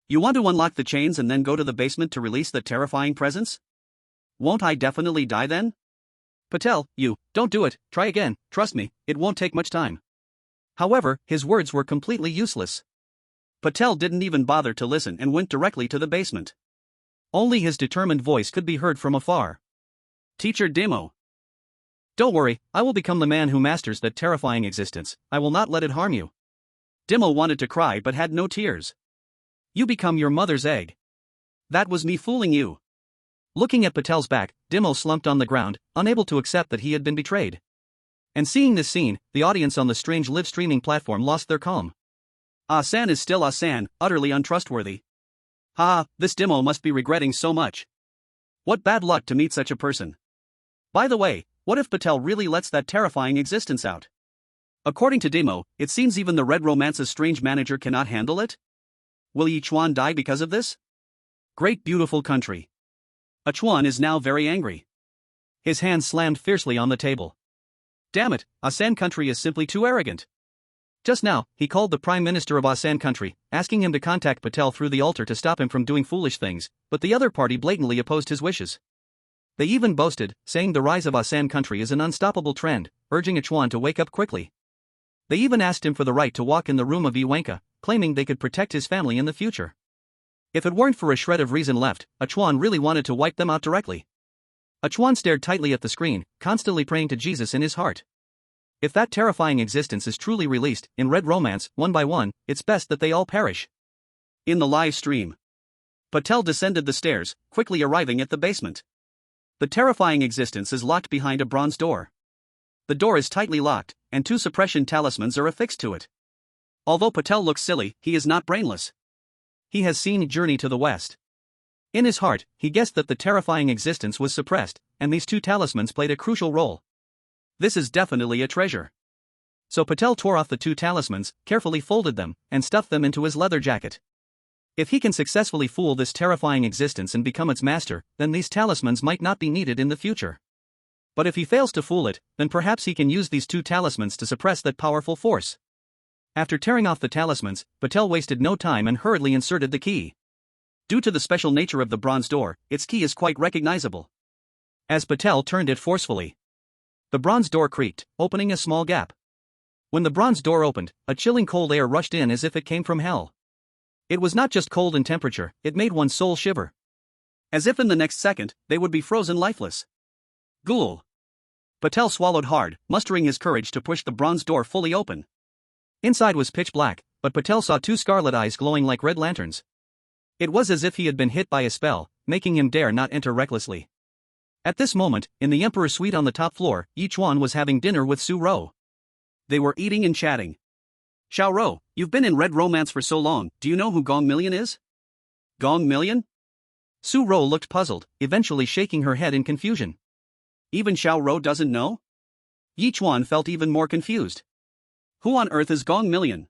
You want to unlock the chains and then go to the basement to release the terrifying presence? Won't I definitely die then? Patel, don't do it, try again, trust me, it won't take much time. However, his words were completely useless. Patel didn't even bother to listen and went directly to the basement. Only his determined voice could be heard from afar. Teacher Dimo. Don't worry, I will become the man who masters that terrifying existence, I will not let it harm you. Dimo wanted to cry but had no tears. You become your mother's egg. That was me fooling you. Looking at Patel's back, Dimo slumped on the ground, unable to accept that he had been betrayed. And seeing this scene, the audience on the strange live streaming platform lost their calm. Ah-san is still Ah-san, utterly untrustworthy. Haha, this Dimo must be regretting so much. What bad luck to meet such a person. By the way, what if Patel really lets that terrifying existence out? According to Dimo, it seems even the Red Romance's strange manager cannot handle it? Will Ye Chuan die because of this? Great beautiful country. Ye Chuan is now very angry. His hand slammed fiercely on the table. Damn it, Asan country is simply too arrogant. Just now, he called the Prime Minister of Asan country, asking him to contact Patel through the altar to stop him from doing foolish things, but the other party blatantly opposed his wishes. They even boasted, saying the rise of Asan country is an unstoppable trend, urging Ye Chuan to wake up quickly. They even asked him for the right to walk in the room of Yichuan, claiming they could protect his family in the future. If it weren't for a shred of reason left, Ye Chuan really wanted to wipe them out directly. Ye Chuan stared tightly at the screen, constantly praying to Jesus in his heart. If that terrifying existence is truly released, in Red Romance, one by one, it's best that they all perish. In the live stream, Patel descended the stairs, quickly arriving at the basement. The terrifying existence is locked behind a bronze door. The door is tightly locked, and 2 suppression talismans are affixed to it. Although Patel looks silly, he is not brainless. He has seen Journey to the West. In his heart, he guessed that the terrifying existence was suppressed, and these 2 talismans played a crucial role. This is definitely a treasure. So Patel tore off the 2 talismans, carefully folded them, and stuffed them into his leather jacket. If he can successfully fool this terrifying existence and become its master, then these talismans might not be needed in the future. But if he fails to fool it, then perhaps he can use these 2 talismans to suppress that powerful force. After tearing off the talismans, Patel wasted no time and hurriedly inserted the key. Due to the special nature of the bronze door, its key is quite recognizable. As Patel turned it forcefully, the bronze door creaked, opening a small gap. When the bronze door opened, a chilling cold air rushed in as if it came from hell. It was not just cold in temperature, it made one's soul shiver. As if in the next second, they would be frozen lifeless. Ghoul. Patel swallowed hard, mustering his courage to push the bronze door fully open. Inside was pitch black, but Patel saw 2 scarlet eyes glowing like red lanterns. It was as if he had been hit by a spell, making him dare not enter recklessly. At this moment, in the Emperor's suite on the top floor, Ye Chuan was having dinner with Su Ro. They were eating and chatting. Xiao Ro, you've been in Red Romance for so long, do you know who Gong Million is? Gong Million? Su Ro looked puzzled, eventually shaking her head in confusion. Even Xiao Ro doesn't know? Ye Chuan felt even more confused. Who on earth is Gong Million?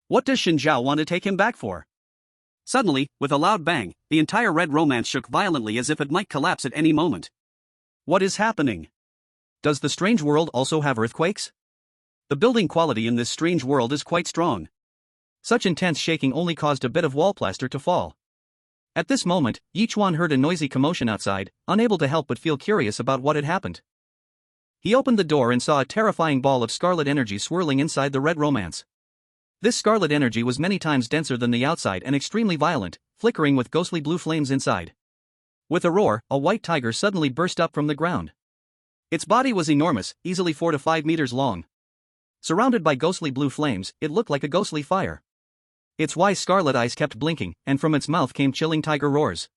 What does Shen Zhao want to take him back for? Suddenly, with a loud bang, the entire Red Romance shook violently as if it might collapse at any moment. What is happening? Does the strange world also have earthquakes? The building quality in this strange world is quite strong. Such intense shaking only caused a bit of wall plaster to fall. At this moment, Ye Chuan heard a noisy commotion outside, unable to help but feel curious about what had happened. He opened the door and saw a terrifying ball of scarlet energy swirling inside the Red Romance. This scarlet energy was many times denser than the outside and extremely violent, flickering with ghostly blue flames inside. With a roar, a white tiger suddenly burst up from the ground. Its body was enormous, easily 4 to 5 meters long. Surrounded by ghostly blue flames, it looked like a ghostly fire. Its wide scarlet eyes kept blinking, and from its mouth came chilling tiger roars.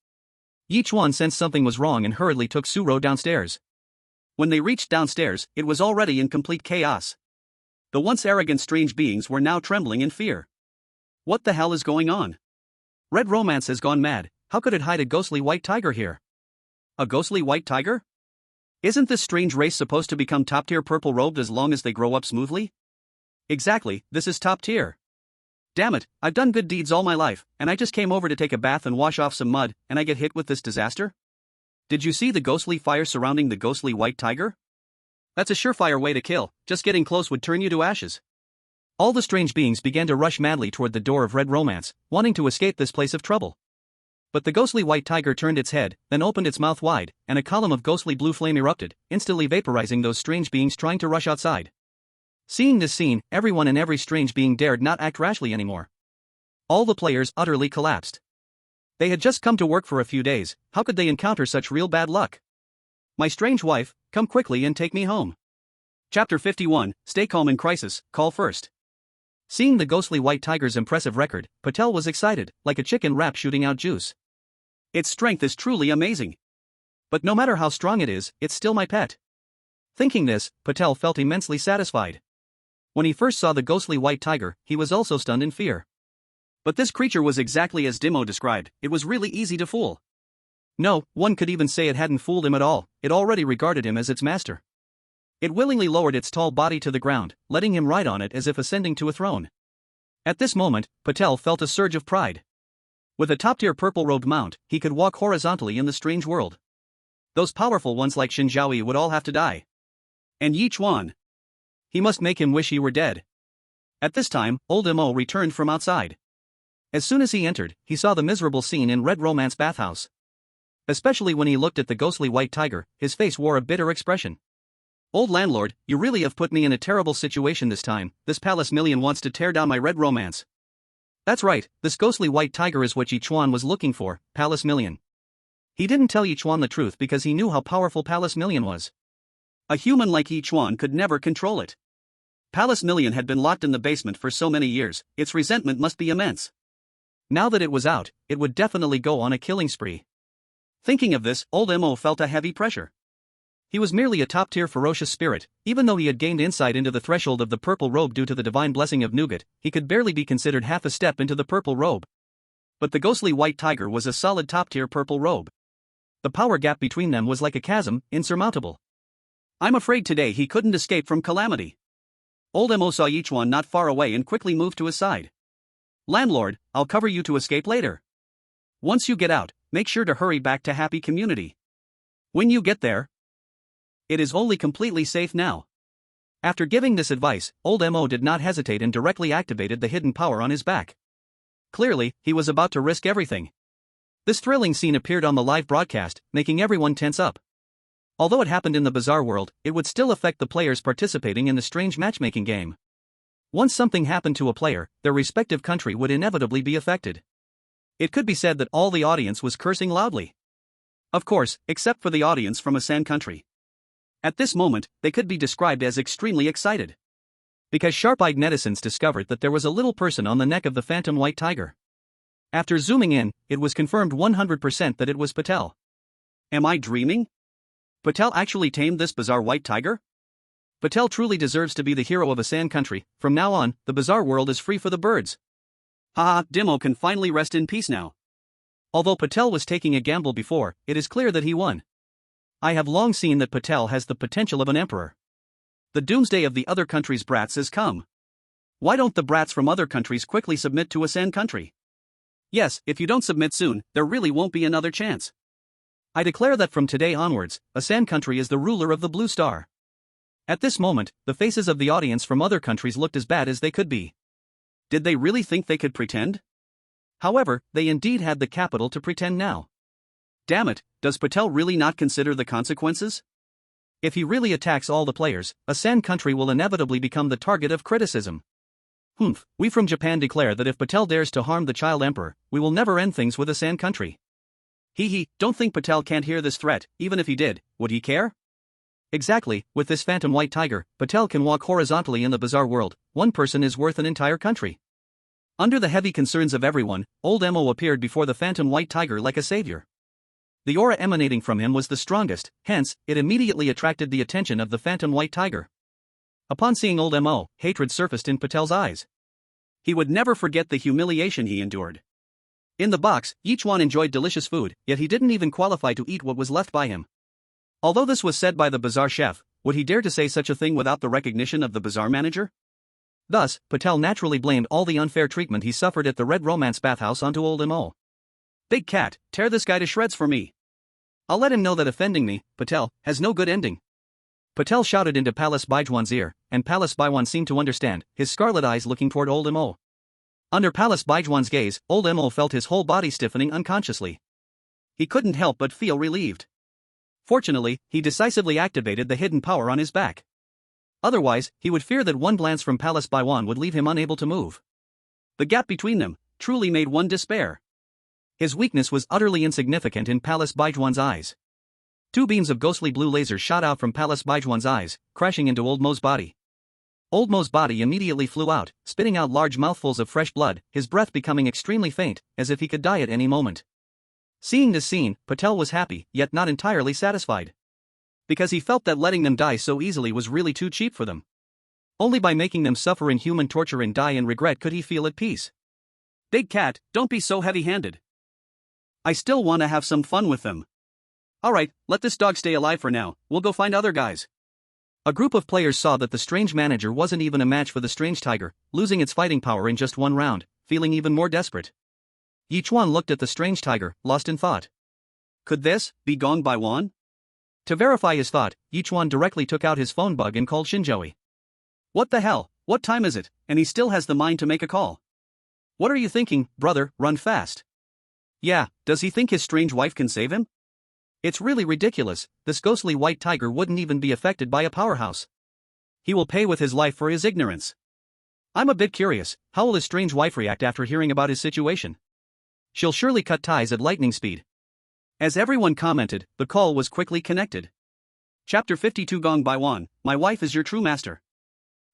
Ye Chuan sensed something was wrong and hurriedly took Su Ro downstairs. When they reached downstairs, it was already in complete chaos. The once arrogant strange beings were now trembling in fear. What the hell is going on? Red Romance has gone mad, how could it hide a ghostly white tiger here? A ghostly white tiger? Isn't this strange race supposed to become top-tier purple-robed as long as they grow up smoothly? Exactly, this is top tier. Damn it, I've done good deeds all my life, and I just came over to take a bath and wash off some mud, and I get hit with this disaster? Did you see the ghostly fire surrounding the ghostly white tiger? That's a surefire way to kill, just getting close would turn you to ashes. All the strange beings began to rush madly toward the door of Red Romance, wanting to escape this place of trouble. But the ghostly white tiger turned its head, then opened its mouth wide, and a column of ghostly blue flame erupted, instantly vaporizing those strange beings trying to rush outside. Seeing this scene, everyone and every strange being dared not act rashly anymore. All the players utterly collapsed. They had just come to work for a few days, how could they encounter such real bad luck? My strange wife, come quickly and take me home. Chapter 51, Stay Calm in Crisis, Call First. Seeing the ghostly white tiger's impressive record, Patel was excited, like a chicken wrap shooting out juice. Its strength is truly amazing. But no matter how strong it is, it's still my pet. Thinking this, Patel felt immensely satisfied. When he first saw the ghostly white tiger, he was also stunned in fear. But this creature was exactly as Dimo described, it was really easy to fool. No, one could even say it hadn't fooled him at all, it already regarded him as its master. It willingly lowered its tall body to the ground, letting him ride on it as if ascending to a throne. At this moment, Patel felt a surge of pride. With a top-tier purple-robed mount, he could walk horizontally in the strange world. Those powerful ones like Shen Zhaoyi would all have to die. And Ye Chuan. He must make him wish he were dead. At this time, old Mo returned from outside. As soon as he entered, he saw the miserable scene in Red Romance bathhouse. Especially when he looked at the ghostly white tiger, his face wore a bitter expression. Old landlord, you really have put me in a terrible situation this time. This palace million wants to tear down my Red Romance. That's right, this ghostly white tiger is what Ye Chuan was looking for, Palace Million. He didn't tell Ye Chuan the truth because he knew how powerful Palace Million was. A human like Ye Chuan could never control it. Palace Million had been locked in the basement for so many years, its resentment must be immense. Now that it was out, it would definitely go on a killing spree. Thinking of this, old Mo felt a heavy pressure. He was merely a top-tier ferocious spirit, even though he had gained insight into the threshold of the purple robe due to the divine blessing of Nougat, he could barely be considered half a step into the purple robe. But the ghostly white tiger was a solid top-tier purple robe. The power gap between them was like a chasm, insurmountable. I'm afraid today he couldn't escape from calamity. Old Mo saw Yichuan not far away and quickly moved to his side. Landlord, I'll cover you to escape later. Once you get out, make sure to hurry back to Happy Community. When you get there, it is only completely safe now. After giving this advice, old Mo did not hesitate and directly activated the hidden power on his back. Clearly, he was about to risk everything. This thrilling scene appeared on the live broadcast, making everyone tense up. Although it happened in the bizarre world, it would still affect the players participating in the strange matchmaking game. Once something happened to a player, their respective country would inevitably be affected. It could be said that all the audience was cursing loudly. Of course, except for the audience from a San country. At this moment, they could be described as extremely excited. Because sharp-eyed netizens discovered that there was a little person on the neck of the phantom white tiger. After zooming in, it was confirmed 100% that it was Patel. Am I dreaming? Patel actually tamed this bizarre white tiger? Patel truly deserves to be the hero of a San country. From now on, the bizarre world is free for the birds. Haha, Dimo can finally rest in peace now. Although Patel was taking a gamble before, it is clear that he won. I have long seen that Patel has the potential of an emperor. The doomsday of the other country's brats has come. Why don't the brats from other countries quickly submit to a San country? Yes, if you don't submit soon, there really won't be another chance. I declare that from today onwards, a San country is the ruler of the Blue Star. At this moment, the faces of the audience from other countries looked as bad as they could be. Did they really think they could pretend? However, they indeed had the capital to pretend now. Damn it, does Patel really not consider the consequences? If he really attacks all the players, a San country will inevitably become the target of criticism. We from Japan declare that if Patel dares to harm the child emperor, we will never end things with a San country. Don't think Patel can't hear this threat. Even if he did, would he care? Exactly, with this phantom white tiger, Patel can walk horizontally in the bizarre world. One person is worth an entire country. Under the heavy concerns of everyone, old Mo appeared before the phantom white tiger like a savior. The aura emanating from him was the strongest, hence, it immediately attracted the attention of the phantom white tiger. Upon seeing old Mo, hatred surfaced in Patel's eyes. He would never forget the humiliation he endured. In the box, Yichuan enjoyed delicious food, yet he didn't even qualify to eat what was left by him. Although this was said by the bazaar chef, would he dare to say such a thing without the recognition of the bazaar manager? Thus, Patel naturally blamed all the unfair treatment he suffered at the Red Romance bathhouse onto old Mo. Big cat, tear this guy to shreds for me. I'll let him know that offending me, Patel, has no good ending. Patel shouted into Palace Baijuan's ear, and Palace Baijuan seemed to understand, his scarlet eyes looking toward old Mo. Under Palace Baijuan's gaze, old Mo felt his whole body stiffening unconsciously. He couldn't help but feel relieved. Fortunately, he decisively activated the hidden power on his back. Otherwise, he would fear that one glance from Palace Baijuan would leave him unable to move. The gap between them truly made one despair. His weakness was utterly insignificant in Palace Baijuan's eyes. Two beams of ghostly blue lasers shot out from Palace Baijuan's eyes, crashing into old Mo's body. Old Mo's body immediately flew out, spitting out large mouthfuls of fresh blood, his breath becoming extremely faint, as if he could die at any moment. Seeing this scene, Patel was happy, yet not entirely satisfied. Because he felt that letting them die so easily was really too cheap for them. Only by making them suffer inhuman torture and die in regret could he feel at peace. Big Cat, don't be so heavy-handed. I still want to have some fun with them. Alright, let this dog stay alive for now, we'll go find other guys. A group of players saw that the strange manager wasn't even a match for the strange tiger, losing its fighting power in just one round, feeling even more desperate. Yichuan looked at the strange tiger, lost in thought. Could this be Gong Baiwan? To verify his thought, Yichuan directly took out his phone bug and called Shen Zhaoyi. What the hell, what time is it, and he still has the mind to make a call? What are you thinking, brother, run fast. Yeah, does he think his strange wife can save him? It's really ridiculous, this ghostly white tiger wouldn't even be affected by a powerhouse. He will pay with his life for his ignorance. I'm a bit curious, how will his strange wife react after hearing about his situation? She'll surely cut ties at lightning speed. As everyone commented, the call was quickly connected. Chapter 52 Gong Baiwan, my wife is your true master.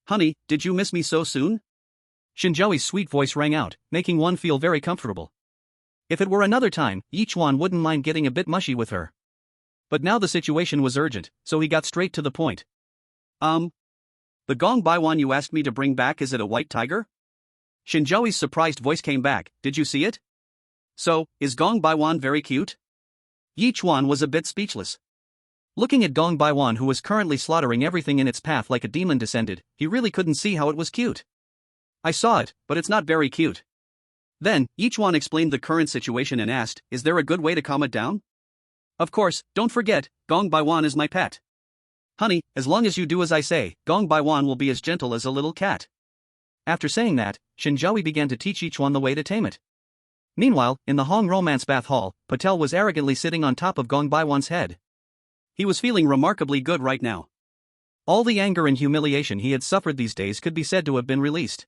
Honey, did you miss me so soon? Shen Zhaoyi's sweet voice rang out, making one feel very comfortable. If it were another time, Yichuan wouldn't mind getting a bit mushy with her. But now the situation was urgent, so he got straight to the point. The Gong Baiwan you asked me to bring back, is it a white tiger? Shen Zhaoyi's surprised voice came back, did you see it? So, is Gong Baiwan very cute? Yichuan was a bit speechless. Looking at Gong Baiwan, who was currently slaughtering everything in its path like a demon descended, he really couldn't see how it was cute. I saw it, but it's not very cute. Then, Yichuan explained the current situation and asked, is there a good way to calm it down? Of course, don't forget, Gong Baiwan is my pet. Honey, as long as you do as I say, Gong Baiwan will be as gentle as a little cat. After saying that, Shen Zhaoyi began to teach Yichuan the way to tame it. Meanwhile, in the Hong Romance Bath Hall, Patel was arrogantly sitting on top of Gong Baiwan's head. He was feeling remarkably good right now. All the anger and humiliation he had suffered these days could be said to have been released.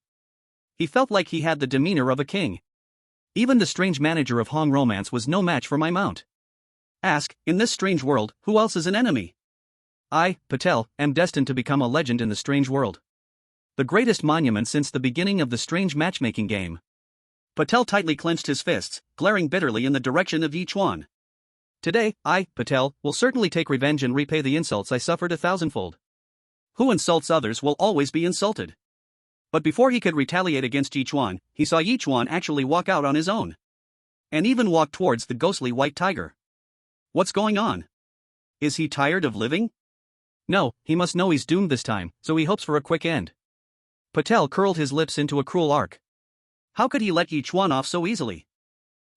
He felt like he had the demeanor of a king. Even the strange manager of Hong Romance was no match for my mount. Ask, in this strange world, who else is an enemy? I, Patel, am destined to become a legend in the strange world. The greatest monument since the beginning of the strange matchmaking game. Patel tightly clenched his fists, glaring bitterly in the direction of Ye Chuan. Today, I, Patel, will certainly take revenge and repay the insults I suffered 1,000-fold. Who insults others will always be insulted. But before he could retaliate against Ye Chuan, he saw Ye Chuan actually walk out on his own. And even walk towards the ghostly white tiger. What's going on? Is he tired of living? No, he must know he's doomed this time, so he hopes for a quick end. Patel curled his lips into a cruel arc. How could he let Ye Chuan off so easily?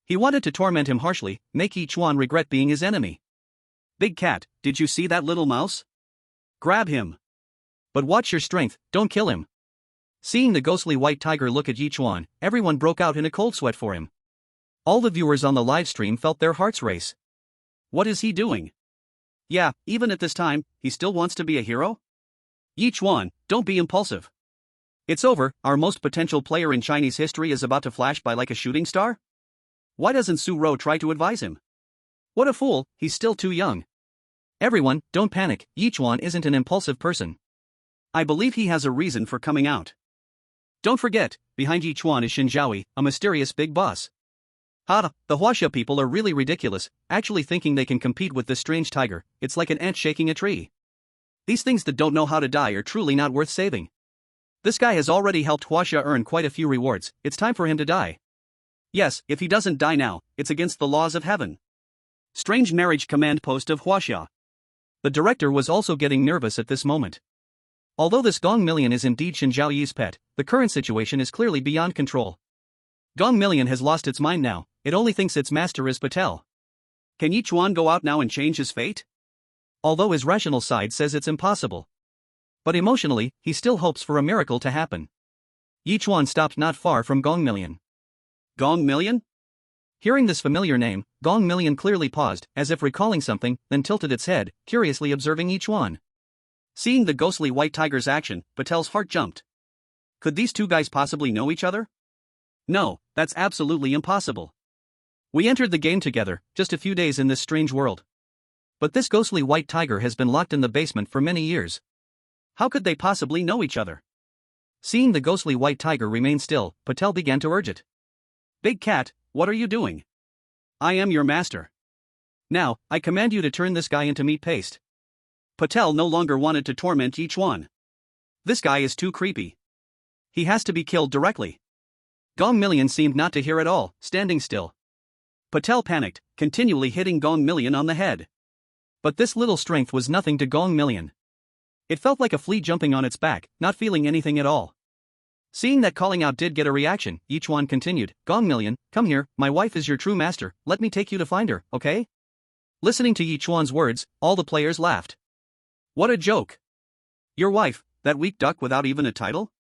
He wanted to torment him harshly, make Ye Chuan regret being his enemy. Big Cat, did you see that little mouse? Grab him. But watch your strength, don't kill him. Seeing the ghostly white tiger look at Ye Chuan, everyone broke out in a cold sweat for him. All the viewers on the live stream felt their hearts race. What is he doing? Yeah, even at this time, he still wants to be a hero? Ye Chuan, don't be impulsive. It's over, our most potential player in Chinese history is about to flash by like a shooting star? Why doesn't Su Rou try to advise him? What a fool, he's still too young. Everyone, don't panic, Ye Chuan isn't an impulsive person. I believe he has a reason for coming out. Don't forget, behind Ye Chuan is Shen Zhaoyi, a mysterious big boss. The Huaxia people are really ridiculous, actually thinking they can compete with this strange tiger, it's like an ant shaking a tree. These things that don't know how to die are truly not worth saving. This guy has already helped Huaxia earn quite a few rewards, it's time for him to die. Yes, if he doesn't die now, it's against the laws of heaven. Strange marriage command post of Huaxia. The director was also getting nervous at this moment. Although this Gong Million is indeed Shen Zhaoyi's pet, the current situation is clearly beyond control. Gong Million has lost its mind now, it only thinks its master is Patel. Can Ye Chuan go out now and change his fate? Although his rational side says it's impossible. But emotionally, he still hopes for a miracle to happen. Ye Chuan stopped not far from Gong Million. Gong Million? Hearing this familiar name, Gong Million clearly paused, as if recalling something, then tilted its head, curiously observing Ye Chuan. Seeing the ghostly white tiger's action, Patel's heart jumped. Could these two guys possibly know each other? No, that's absolutely impossible. We entered the game together, just a few days in this strange world. But this ghostly white tiger has been locked in the basement for many years. How could they possibly know each other? Seeing the ghostly white tiger remain still, Patel began to urge it. Big Cat, what are you doing? I am your master. Now, I command you to turn this guy into meat paste. Patel no longer wanted to torment Ye Chuan. This guy is too creepy. He has to be killed directly. Gong Million seemed not to hear at all, standing still. Patel panicked, continually hitting Gong Million on the head. But this little strength was nothing to Gong Million. It felt like a flea jumping on its back, not feeling anything at all. Seeing that calling out did get a reaction, Yichuan continued, Gong Million, come here, my wife is your true master, let me take you to find her, okay? Listening to Yichuan's words, all the players laughed. What a joke. Your wife, that weak duck without even a title?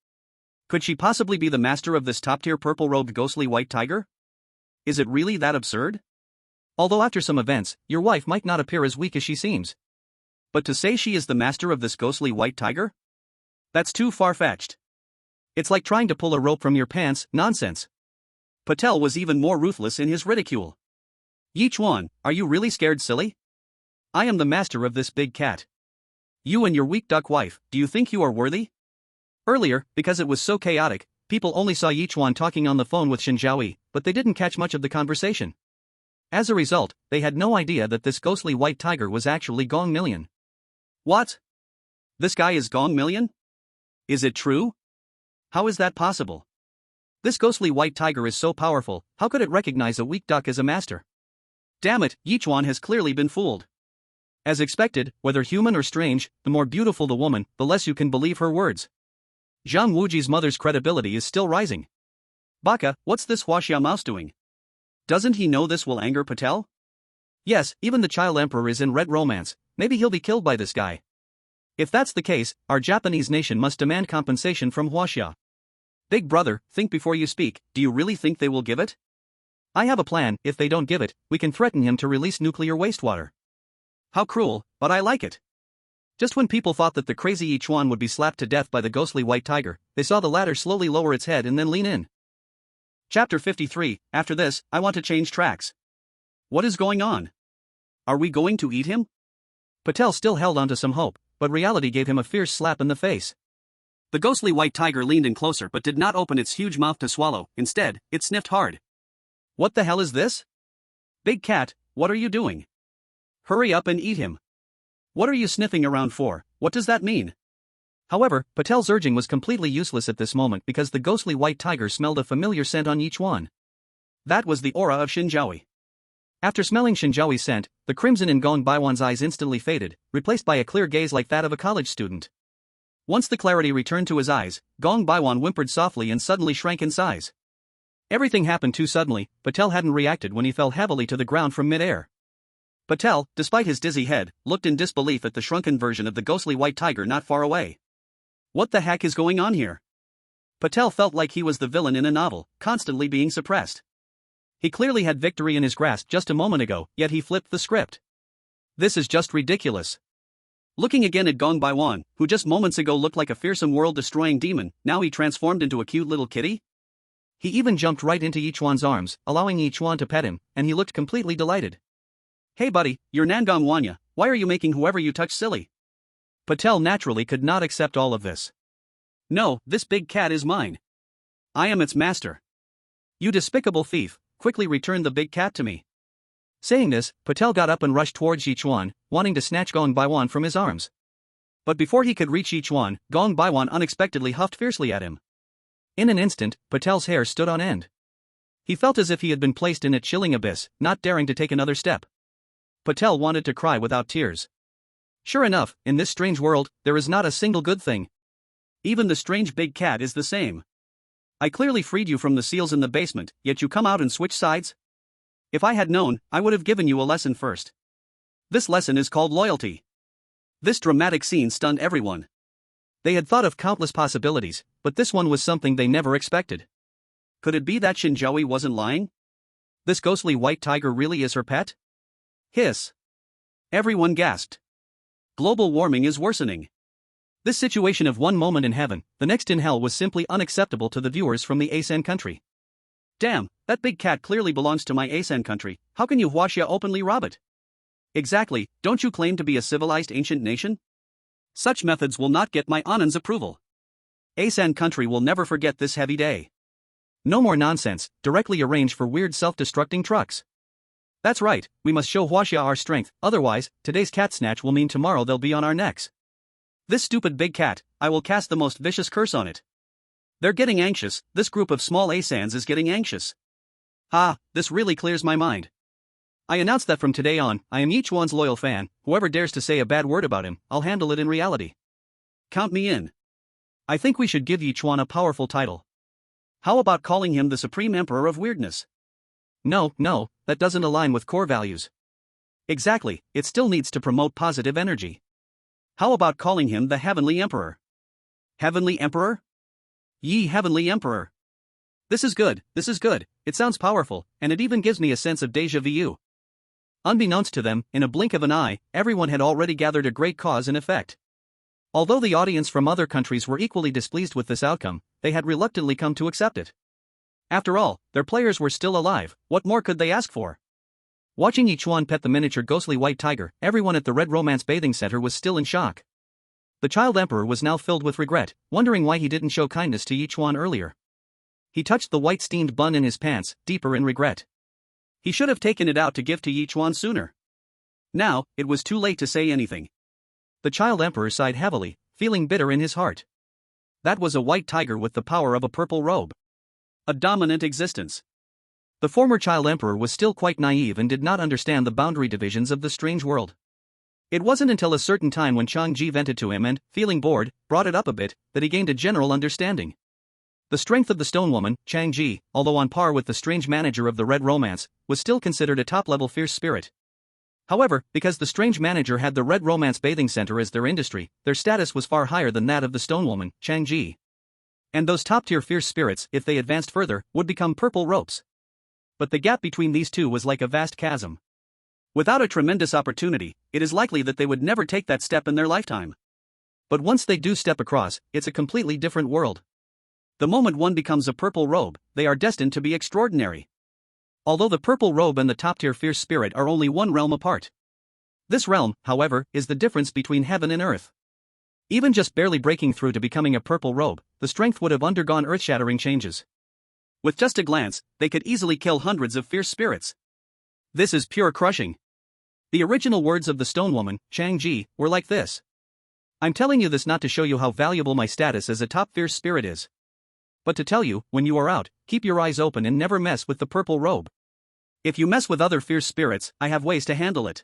Could she possibly be the master of this top-tier purple-robed ghostly white tiger? Is it really that absurd? Although after some events, your wife might not appear as weak as she seems. But to say she is the master of this ghostly white tiger? That's too far-fetched. It's like trying to pull a rope from your pants, nonsense. Patel was even more ruthless in his ridicule. Ye Chuan, are you really scared, silly? I am the master of this big cat. You and your weak duck wife, do you think you are worthy? Earlier, because it was so chaotic, people only saw Ye Chuan talking on the phone with Shen Zhaoyi, but they didn't catch much of the conversation. As a result, they had no idea that this ghostly white tiger was actually Gong Million. What? This guy is Gong Million? Is it true? How is that possible? This ghostly white tiger is so powerful, how could it recognize a weak duck as a master? Damn it, Ye Chuan has clearly been fooled. As expected, whether human or strange, the more beautiful the woman, the less you can believe her words. Zhang Wuji's mother's credibility is still rising. Baka, what's this Huaxia mouse doing? Doesn't he know this will anger Patel? Yes, even the child emperor is in red romance, maybe he'll be killed by this guy. If that's the case, our Japanese nation must demand compensation from Huaxia. Big brother, think before you speak, do you really think they will give it? I have a plan, if they don't give it, we can threaten him to release nuclear wastewater. How cruel, but I like it. Just when people thought that the crazy Ye Chuan would be slapped to death by the ghostly white tiger, they saw the latter slowly lower its head and then lean in. Chapter 53, after this, I want to change tracks. What is going on? Are we going to eat him? Patel still held on to some hope, but reality gave him a fierce slap in the face. The ghostly white tiger leaned in closer but did not open its huge mouth to swallow, instead, it sniffed hard. What the hell is this? Big cat, what are you doing? Hurry up and eat him. What are you sniffing around for, what does that mean? However, Patel's urging was completely useless at this moment because the ghostly white tiger smelled a familiar scent on Ye Chuan. That was the aura of Shen Zhaoyi. After smelling Shen Zhaoyi's scent, the crimson in Gong Baiwan's eyes instantly faded, replaced by a clear gaze like that of a college student. Once the clarity returned to his eyes, Gong Baiwan whimpered softly and suddenly shrank in size. Everything happened too suddenly, Patel hadn't reacted when he fell heavily to the ground from mid-air. Patel, despite his dizzy head, looked in disbelief at the shrunken version of the ghostly white tiger not far away. What the heck is going on here? Patel felt like he was the villain in a novel, constantly being suppressed. He clearly had victory in his grasp just a moment ago, yet he flipped the script. This is just ridiculous. Looking again at Gong Baiwan, who just moments ago looked like a fearsome world-destroying demon, now he transformed into a cute little kitty? He even jumped right into Ye Chuan's arms, allowing Ye Chuan to pet him, and he looked completely delighted. Hey buddy, you're Nangong Wanya, why are you making whoever you touch silly? Patel naturally could not accept all of this. No, this big cat is mine. I am its master. You despicable thief, quickly return the big cat to me. Saying this, Patel got up and rushed towards Ye Chuan, wanting to snatch Gong Baiwan from his arms. But before he could reach Ye Chuan, Gong Baiwan unexpectedly huffed fiercely at him. In an instant, Patel's hair stood on end. He felt as if he had been placed in a chilling abyss, not daring to take another step. Patel wanted to cry without tears. Sure enough, in this strange world, there is not a single good thing. Even the strange big cat is the same. I clearly freed you from the seals in the basement, yet you come out and switch sides? If I had known, I would have given you a lesson first. This lesson is called loyalty. This dramatic scene stunned everyone. They had thought of countless possibilities, but this one was something they never expected. Could it be that Shen Zhaoyi wasn't lying? This ghostly white tiger really is her pet? Hiss. Everyone gasped. Global warming is worsening. This situation of one moment in heaven, the next in hell was simply unacceptable to the viewers from the ASEAN country. Damn, that big cat clearly belongs to my ASEAN country, how can you Huaxia openly rob it? Exactly, don't you claim to be a civilized ancient nation? Such methods will not get my Anand's approval. ASEAN country will never forget this heavy day. No more nonsense, directly arrange for weird self-destructing trucks. That's right, we must show Huaxia our strength, otherwise, today's cat snatch will mean tomorrow they'll be on our necks. This stupid big cat, I will cast the most vicious curse on it. They're getting anxious, this group of small asans is getting anxious. This really clears my mind. I announce that from today on, I am Yichuan's loyal fan, whoever dares to say a bad word about him, I'll handle it in reality. Count me in. I think we should give Ye Chuan a powerful title. How about calling him the Supreme Emperor of Weirdness? No, that doesn't align with core values. Exactly, it still needs to promote positive energy. How about calling him the Heavenly Emperor? Heavenly Emperor? Ye Heavenly Emperor. This is good, it sounds powerful, and it even gives me a sense of déjà vu. Unbeknownst to them, in a blink of an eye, everyone had already gathered a great cause and effect. Although the audience from other countries were equally displeased with this outcome, they had reluctantly come to accept it. After all, their players were still alive, what more could they ask for? Watching Ye Chuan pet the miniature ghostly white tiger, everyone at the Red Romance Bathing Center was still in shock. The child emperor was now filled with regret, wondering why he didn't show kindness to Ye Chuan earlier. He touched the white steamed bun in his pants, deeper in regret. He should have taken it out to give to Ye Chuan sooner. Now, it was too late to say anything. The child emperor sighed heavily, feeling bitter in his heart. That was a white tiger with the power of a purple robe. A dominant existence. The former child emperor was still quite naive and did not understand the boundary divisions of the strange world. It wasn't until a certain time when Changji vented to him and, feeling bored, brought it up a bit, that he gained a general understanding. The strength of the stone woman, Changji, although on par with the strange manager of the Red Romance, was still considered a top-level fierce spirit. However, because the strange manager had the Red Romance Bathing Center as their industry, their status was far higher than that of the stone woman, Changji. And those top-tier fierce spirits, if they advanced further, would become purple ropes. But the gap between these two was like a vast chasm. Without a tremendous opportunity, it is likely that they would never take that step in their lifetime. But once they do step across, it's a completely different world. The moment one becomes a purple robe, they are destined to be extraordinary. Although the purple robe and the top-tier fierce spirit are only one realm apart. This realm, however, is the difference between heaven and earth. Even just barely breaking through to becoming a purple robe, the strength would have undergone earth-shattering changes. With just a glance, they could easily kill hundreds of fierce spirits. This is pure crushing. The original words of the stone woman, Changji, were like this. I'm telling you this not to show you how valuable my status as a top fierce spirit is. But to tell you, when you are out, keep your eyes open and never mess with the purple robe. If you mess with other fierce spirits, I have ways to handle it.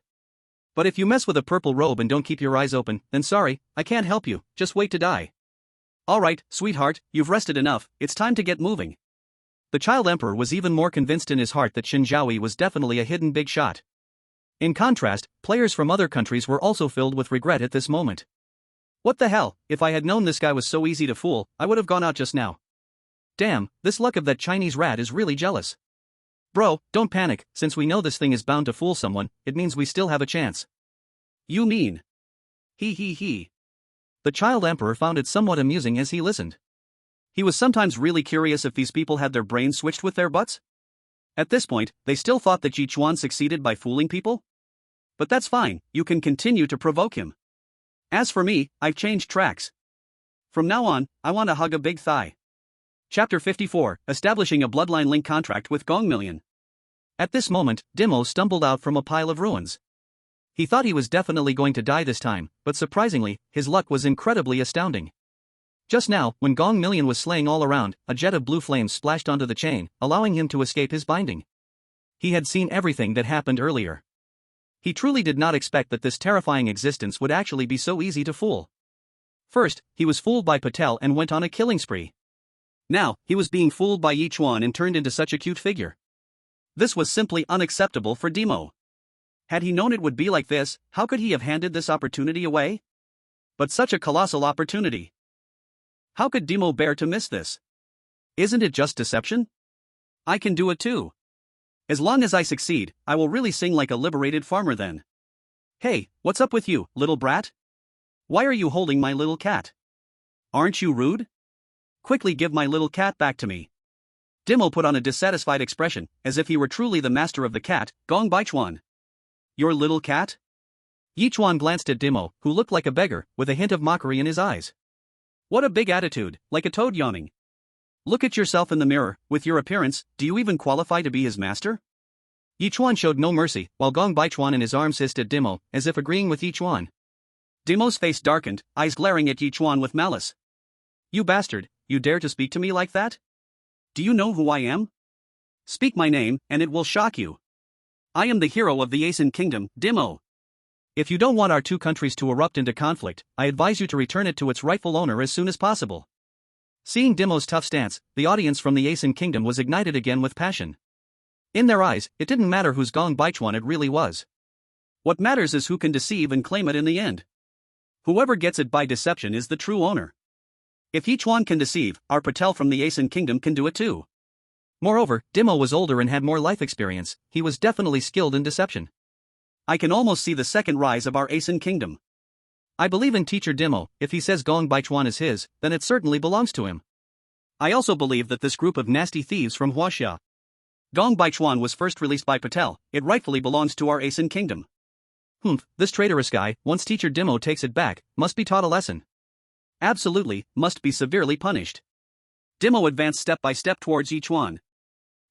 But if you mess with a purple robe and don't keep your eyes open, then sorry, I can't help you, just wait to die. Alright, sweetheart, you've rested enough, it's time to get moving. The child emperor was even more convinced in his heart that Shen Zhaoyi was definitely a hidden big shot. In contrast, players from other countries were also filled with regret at this moment. What the hell, if I had known this guy was so easy to fool, I would have gone out just now. Damn, this luck of that Chinese rat is really jealous. Bro, don't panic, since we know this thing is bound to fool someone, it means we still have a chance. You mean? He. The child emperor found it somewhat amusing as he listened. He was sometimes really curious if these people had their brains switched with their butts. At this point, they still thought that Ye Chuan succeeded by fooling people? But that's fine, you can continue to provoke him. As for me, I've changed tracks. From now on, I want to hug a big thigh. Chapter 54, Establishing a Bloodline Link Contract with Gongmillion. At this moment, Dimo stumbled out from a pile of ruins. He thought he was definitely going to die this time, but surprisingly, his luck was incredibly astounding. Just now, when Gongmillion was slaying all around, a jet of blue flames splashed onto the chain, allowing him to escape his binding. He had seen everything that happened earlier. He truly did not expect that this terrifying existence would actually be so easy to fool. First, he was fooled by Patel and went on a killing spree. Now, he was being fooled by Ye Chuan and turned into such a cute figure. This was simply unacceptable for Dimo. Had he known it would be like this, how could he have handed this opportunity away? But such a colossal opportunity. How could Dimo bear to miss this? Isn't it just deception? I can do it too. As long as I succeed, I will really sing like a liberated farmer then. Hey, what's up with you, little brat? Why are you holding my little cat? Aren't you rude? Quickly give my little cat back to me. Dimo put on a dissatisfied expression, as if he were truly the master of the cat, Gong Baichuan. Your little cat? Yichuan glanced at Dimo, who looked like a beggar, with a hint of mockery in his eyes. What a big attitude, like a toad yawning. Look at yourself in the mirror, with your appearance, do you even qualify to be his master? Yichuan showed no mercy, while Gong Baichuan in his arms hissed at Dimo, as if agreeing with Yichuan. Dimo's face darkened, eyes glaring at Yichuan with malice. You bastard, you dare to speak to me like that? Do you know who I am? Speak my name, and it will shock you. I am the hero of the Asin Kingdom, Dimo. If you don't want our two countries to erupt into conflict, I advise you to return it to its rightful owner as soon as possible. Seeing Dimo's tough stance, the audience from the Asin Kingdom was ignited again with passion. In their eyes, it didn't matter whose Gong Baichuan it really was. What matters is who can deceive and claim it in the end. Whoever gets it by deception is the true owner. If Yichuan can deceive, our Patel from the Asin Kingdom can do it too. Moreover, Dimo was older and had more life experience, he was definitely skilled in deception. I can almost see the second rise of our Asin Kingdom. I believe in Teacher Dimo, if he says Gong Baichuan is his, then it certainly belongs to him. I also believe that this group of nasty thieves from Huaxia. Gong Baichuan was first released by Patel, it rightfully belongs to our Asin Kingdom. This traitorous guy, once Teacher Dimo takes it back, must be taught a lesson. Absolutely, must be severely punished. Dimo advanced step by step towards Ye Chuan.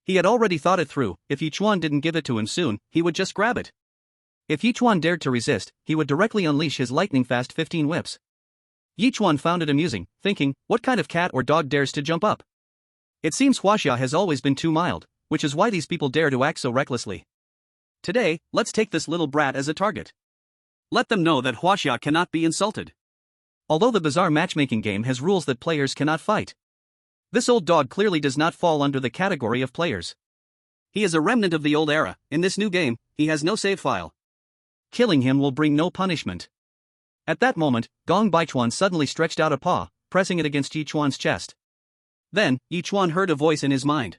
He had already thought it through, if Ye Chuan didn't give it to him soon, he would just grab it. If Ye Chuan dared to resist, he would directly unleash his lightning-fast 15 whips. Ye Chuan found it amusing, thinking, what kind of cat or dog dares to jump up? It seems Huaxia has always been too mild, which is why these people dare to act so recklessly. Today, let's take this little brat as a target. Let them know that Huaxia cannot be insulted. Although the bizarre matchmaking game has rules that players cannot fight, this old dog clearly does not fall under the category of players. He is a remnant of the old era. In this new game, he has no save file. Killing him will bring no punishment. At that moment, Gong Baichuan suddenly stretched out a paw, pressing it against Ye Chuan's chest. Then, Ye Chuan heard a voice in his mind.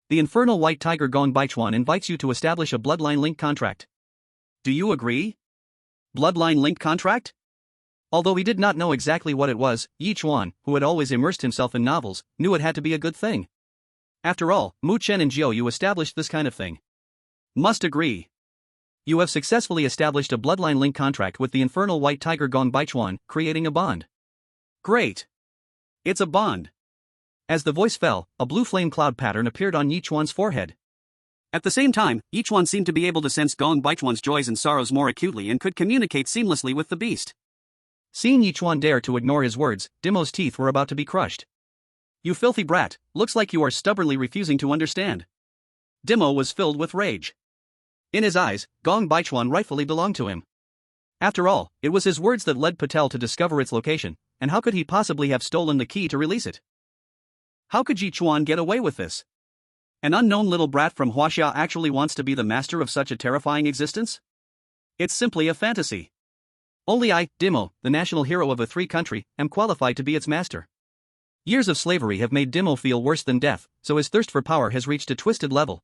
The infernal white tiger Gong Baichuan invites you to establish a bloodline link contract. Do you agree? Bloodline link contract? Although he did not know exactly what it was, Ye Chuan, who had always immersed himself in novels, knew it had to be a good thing. After all, Shen and Zhaoyi established this kind of thing. Must agree. You have successfully established a bloodline link contract with the infernal white tiger Gong Baichuan, creating a bond. Great. It's a bond. As the voice fell, a blue flame cloud pattern appeared on Ye Chuan's forehead. At the same time, Ye Chuan seemed to be able to sense Gong Baichuan's joys and sorrows more acutely and could communicate seamlessly with the beast. Seeing Ye Chuan dare to ignore his words, Dimo's teeth were about to be crushed. You filthy brat, looks like you are stubbornly refusing to understand. Dimo was filled with rage. In his eyes, Gong Baichuan rightfully belonged to him. After all, it was his words that led Patel to discover its location, and how could he possibly have stolen the key to release it? How could Ye Chuan get away with this? An unknown little brat from Huaxia actually wants to be the master of such a terrifying existence? It's simply a fantasy. Only I, Dimo, the national hero of a free country, am qualified to be its master. Years of slavery have made Dimo feel worse than death, so his thirst for power has reached a twisted level.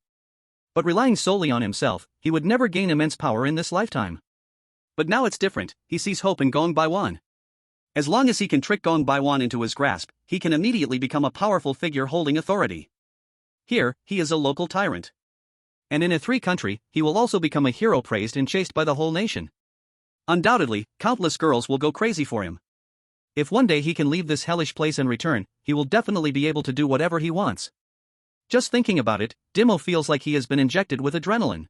But relying solely on himself, he would never gain immense power in this lifetime. But now it's different, he sees hope in Gong Baichuan. As long as he can trick Gong Baichuan into his grasp, he can immediately become a powerful figure holding authority. Here, he is a local tyrant. And in a free country, he will also become a hero praised and chased by the whole nation. Undoubtedly, countless girls will go crazy for him. If one day he can leave this hellish place and return, he will definitely be able to do whatever he wants. Just thinking about it, Dimo feels like he has been injected with adrenaline.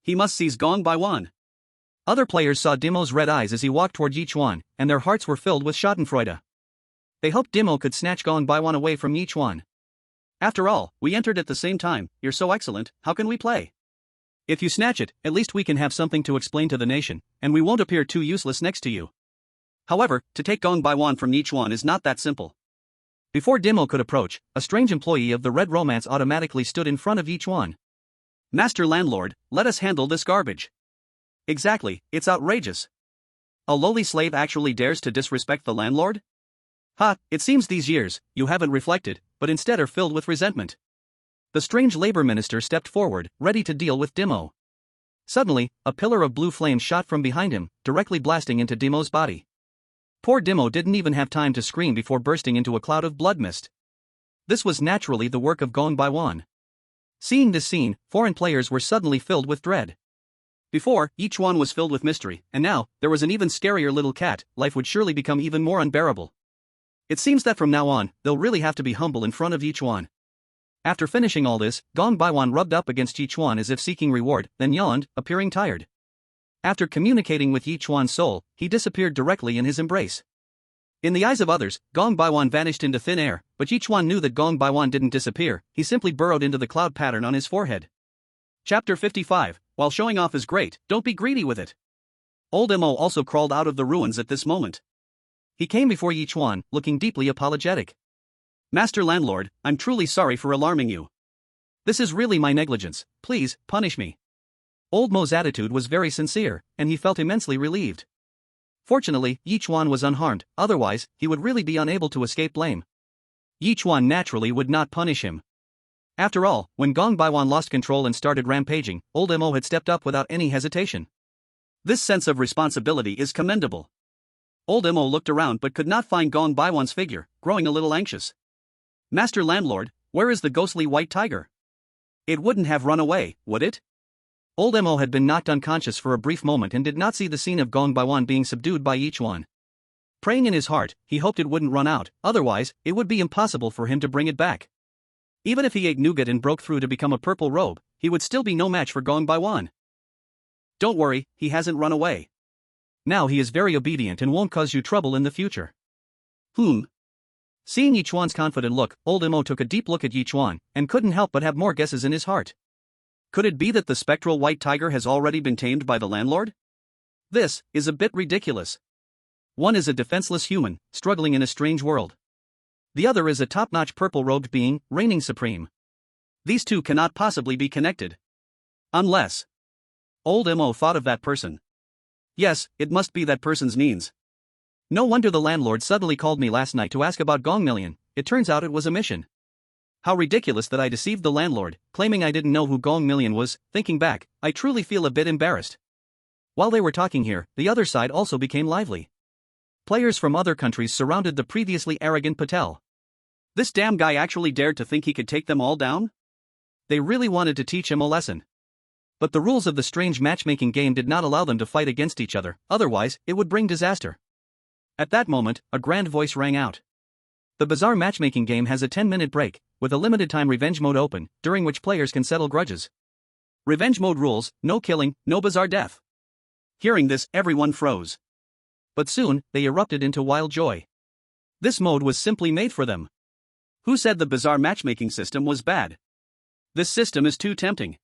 He must seize Gong Baichuan. Other players saw Dimo's red eyes as he walked toward Ye Chuan, and their hearts were filled with schadenfreude. They hoped Dimo could snatch Gong Baichuan away from Ye Chuan. After all, we entered at the same time, you're so excellent, how can we play? If you snatch it, at least we can have something to explain to the nation, and we won't appear too useless next to you. However, to take Gong Baichuan from Ye Chuan is not that simple. Before Dimo could approach, a strange employee of the Red Romance automatically stood in front of Ye Chuan. Master Landlord, let us handle this garbage. Exactly, it's outrageous. A lowly slave actually dares to disrespect the landlord? It seems these years, you haven't reflected, but instead are filled with resentment. The strange labor minister stepped forward, ready to deal with Dimo. Suddenly, a pillar of blue flame shot from behind him, directly blasting into Dimo's body. Poor Dimo didn't even have time to scream before bursting into a cloud of blood mist. This was naturally the work of Gong Baichuan. Seeing this scene, foreign players were suddenly filled with dread. Before, Ye Chuan was filled with mystery, and now, there was an even scarier little cat. Life would surely become even more unbearable. It seems that from now on, they'll really have to be humble in front of Ye Chuan. After finishing all this, Gong Baiwan rubbed up against Ye Chuan as if seeking reward, then yawned, appearing tired. After communicating with Ye Chuan's soul, he disappeared directly in his embrace. In the eyes of others, Gong Baiwan vanished into thin air, but Ye Chuan knew that Gong Baiwan didn't disappear, he simply burrowed into the cloud pattern on his forehead. Chapter 55, While showing off is great, don't be greedy with it. Old Mo also crawled out of the ruins at this moment. He came before Ye Chuan, looking deeply apologetic. Master Landlord, I'm truly sorry for alarming you. This is really my negligence, please, punish me. Old Mo's attitude was very sincere, and he felt immensely relieved. Fortunately, Ye Chuan was unharmed, otherwise, he would really be unable to escape blame. Ye Chuan naturally would not punish him. After all, when Gong Baiwan lost control and started rampaging, Old Mo had stepped up without any hesitation. This sense of responsibility is commendable. Old Mo looked around but could not find Gong Baiwan's figure, growing a little anxious. Master Landlord, where is the ghostly white tiger? It wouldn't have run away, would it? Old Mo had been knocked unconscious for a brief moment and did not see the scene of Gong Baiwan being subdued by Ye Chuan. Praying in his heart, he hoped it wouldn't run out, otherwise, it would be impossible for him to bring it back. Even if he ate nougat and broke through to become a purple robe, he would still be no match for Gong Baiwan. Don't worry, he hasn't run away. Now he is very obedient and won't cause you trouble in the future. Seeing Ye Chuan's confident look, Old Mo took a deep look at Ye Chuan, and couldn't help but have more guesses in his heart. Could it be that the spectral white tiger has already been tamed by the landlord? This is a bit ridiculous. One is a defenseless human, struggling in a strange world. The other is a top-notch purple-robed being, reigning supreme. These two cannot possibly be connected. Unless... Old Mo thought of that person. Yes, it must be that person's means. No wonder the landlord suddenly called me last night to ask about Gong Million, it turns out it was a mission. How ridiculous that I deceived the landlord, claiming I didn't know who Gong Million was. Thinking back, I truly feel a bit embarrassed. While they were talking here, the other side also became lively. Players from other countries surrounded the previously arrogant Patel. This damn guy actually dared to think he could take them all down? They really wanted to teach him a lesson. But the rules of the strange matchmaking game did not allow them to fight against each other, otherwise, it would bring disaster. At that moment, a grand voice rang out. The bizarre matchmaking game has a 10-minute break, with a limited-time revenge mode open, during which players can settle grudges. Revenge mode rules, no killing, no bizarre death. Hearing this, everyone froze. But soon, they erupted into wild joy. This mode was simply made for them. Who said the bizarre matchmaking system was bad? This system is too tempting.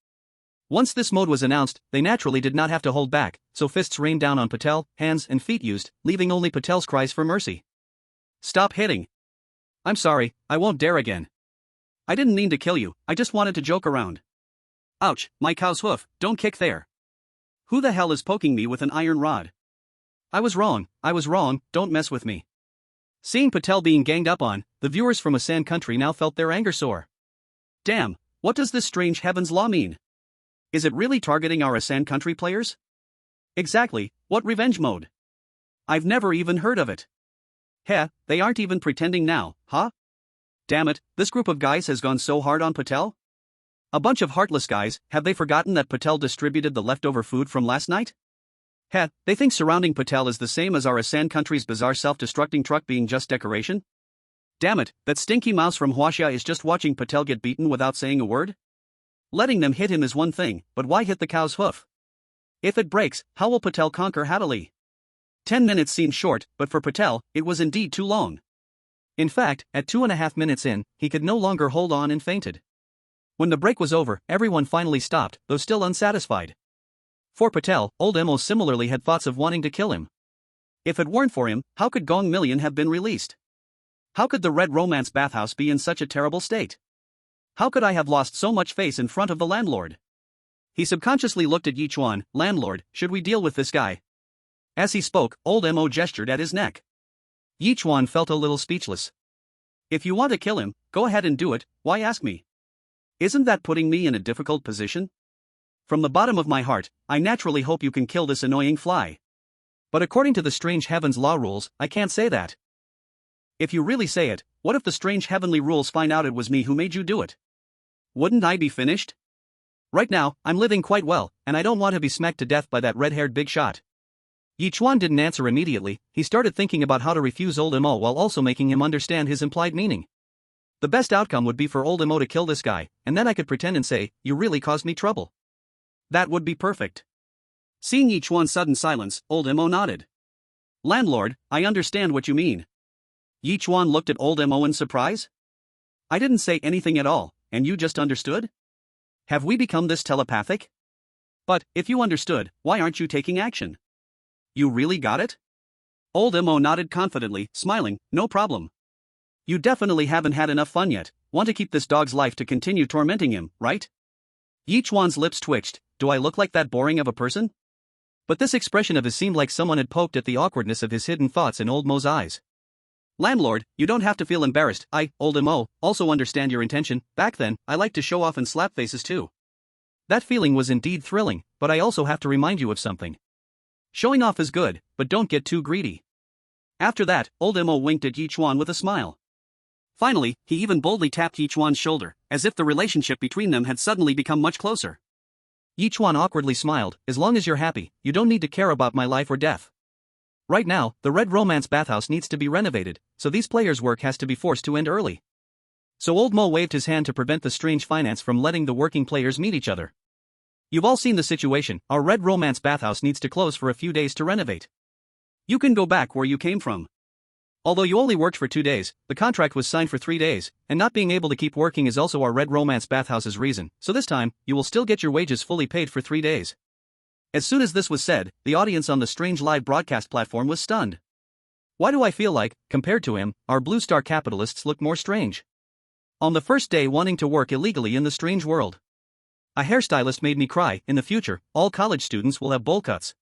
Once this mode was announced, they naturally did not have to hold back, so fists rained down on Patel, hands and feet used, leaving only Patel's cries for mercy. Stop hitting. I'm sorry, I won't dare again. I didn't mean to kill you, I just wanted to joke around. Ouch, my cow's hoof, don't kick there. Who the hell is poking me with an iron rod? I was wrong, don't mess with me. Seeing Patel being ganged up on, the viewers from Asan country now felt their anger soar. Damn, what does this strange heaven's law mean? Is it really targeting our Asan country players? Exactly, what revenge mode? I've never even heard of it. Heh, they aren't even pretending now, huh? Damn it, this group of guys has gone so hard on Patel? A bunch of heartless guys, have they forgotten that Patel distributed the leftover food from last night? Heh, they think surrounding Patel is the same as our Asan country's bizarre self-destructing truck being just decoration? Damn it, that stinky mouse from Huaxia is just watching Patel get beaten without saying a word? Letting them hit him is one thing, but why hit the cow's hoof? If it breaks, how will Patel conquer happily? 10 minutes seemed short, but for Patel, it was indeed too long. In fact, at 2.5 minutes in, he could no longer hold on and fainted. When the break was over, everyone finally stopped, though still unsatisfied. For Patel, Old Mo similarly had thoughts of wanting to kill him. If it weren't for him, how could Gong Million have been released? How could the Red Romance bathhouse be in such a terrible state? How could I have lost so much face in front of the landlord? He subconsciously looked at Ye Chuan. Landlord, should we deal with this guy? As he spoke, Old Mo gestured at his neck. Ye Chuan felt a little speechless. If you want to kill him, go ahead and do it, why ask me? Isn't that putting me in a difficult position? From the bottom of my heart, I naturally hope you can kill this annoying fly. But according to the strange heavens law rules, I can't say that. If you really say it, what if the strange heavenly rules find out it was me who made you do it? Wouldn't I be finished? Right now, I'm living quite well, and I don't want to be smacked to death by that red-haired big shot. Ye Chuan didn't answer immediately, he started thinking about how to refuse Old Mo while also making him understand his implied meaning. The best outcome would be for old Mo to kill this guy, and then I could pretend and say, "You really caused me trouble." That would be perfect. Seeing Yichuan's sudden silence, old Mo nodded. "Landlord, I understand what you mean." Yichuan looked at old Mo in surprise. "I didn't say anything at all, and you just understood? Have we become this telepathic? But, if you understood, why aren't you taking action? You really got it?" Old Mo nodded confidently, smiling, "No problem. You definitely haven't had enough fun yet, want to keep this dog's life to continue tormenting him, right?" Yichuan's lips twitched. "Do I look like that boring of a person?" But this expression of his seemed like someone had poked at the awkwardness of his hidden thoughts in old Mo's eyes. "Landlord, you don't have to feel embarrassed. I, old Mo, also understand your intention. Back then, I liked to show off and slap faces too." That feeling was indeed thrilling, but I also have to remind you of something. Showing off is good, but don't get too greedy. After that, old Mo winked at Yichuan with a smile. Finally, he even boldly tapped Yichuan's shoulder, as if the relationship between them had suddenly become much closer. Yichuan awkwardly smiled. "As long as you're happy, you don't need to care about my life or death. Right now, the Red Romance bathhouse needs to be renovated, so these players' work has to be forced to end early." So old Mo waved his hand to prevent the strange finance from letting the working players meet each other. "You've all seen the situation, our Red Romance bathhouse needs to close for a few days to renovate. You can go back where you came from. Although you only worked for 2 days, the contract was signed for 3 days, and not being able to keep working is also our Red Romance bathhouse's reason, so this time, you will still get your wages fully paid for 3 days. As soon as this was said, the audience on the strange live broadcast platform was stunned. Why do I feel like, compared to him, our Blue Star capitalists look more strange? On the first day wanting to work illegally in the strange world. A hairstylist made me cry. In the future, all college students will have bowl cuts.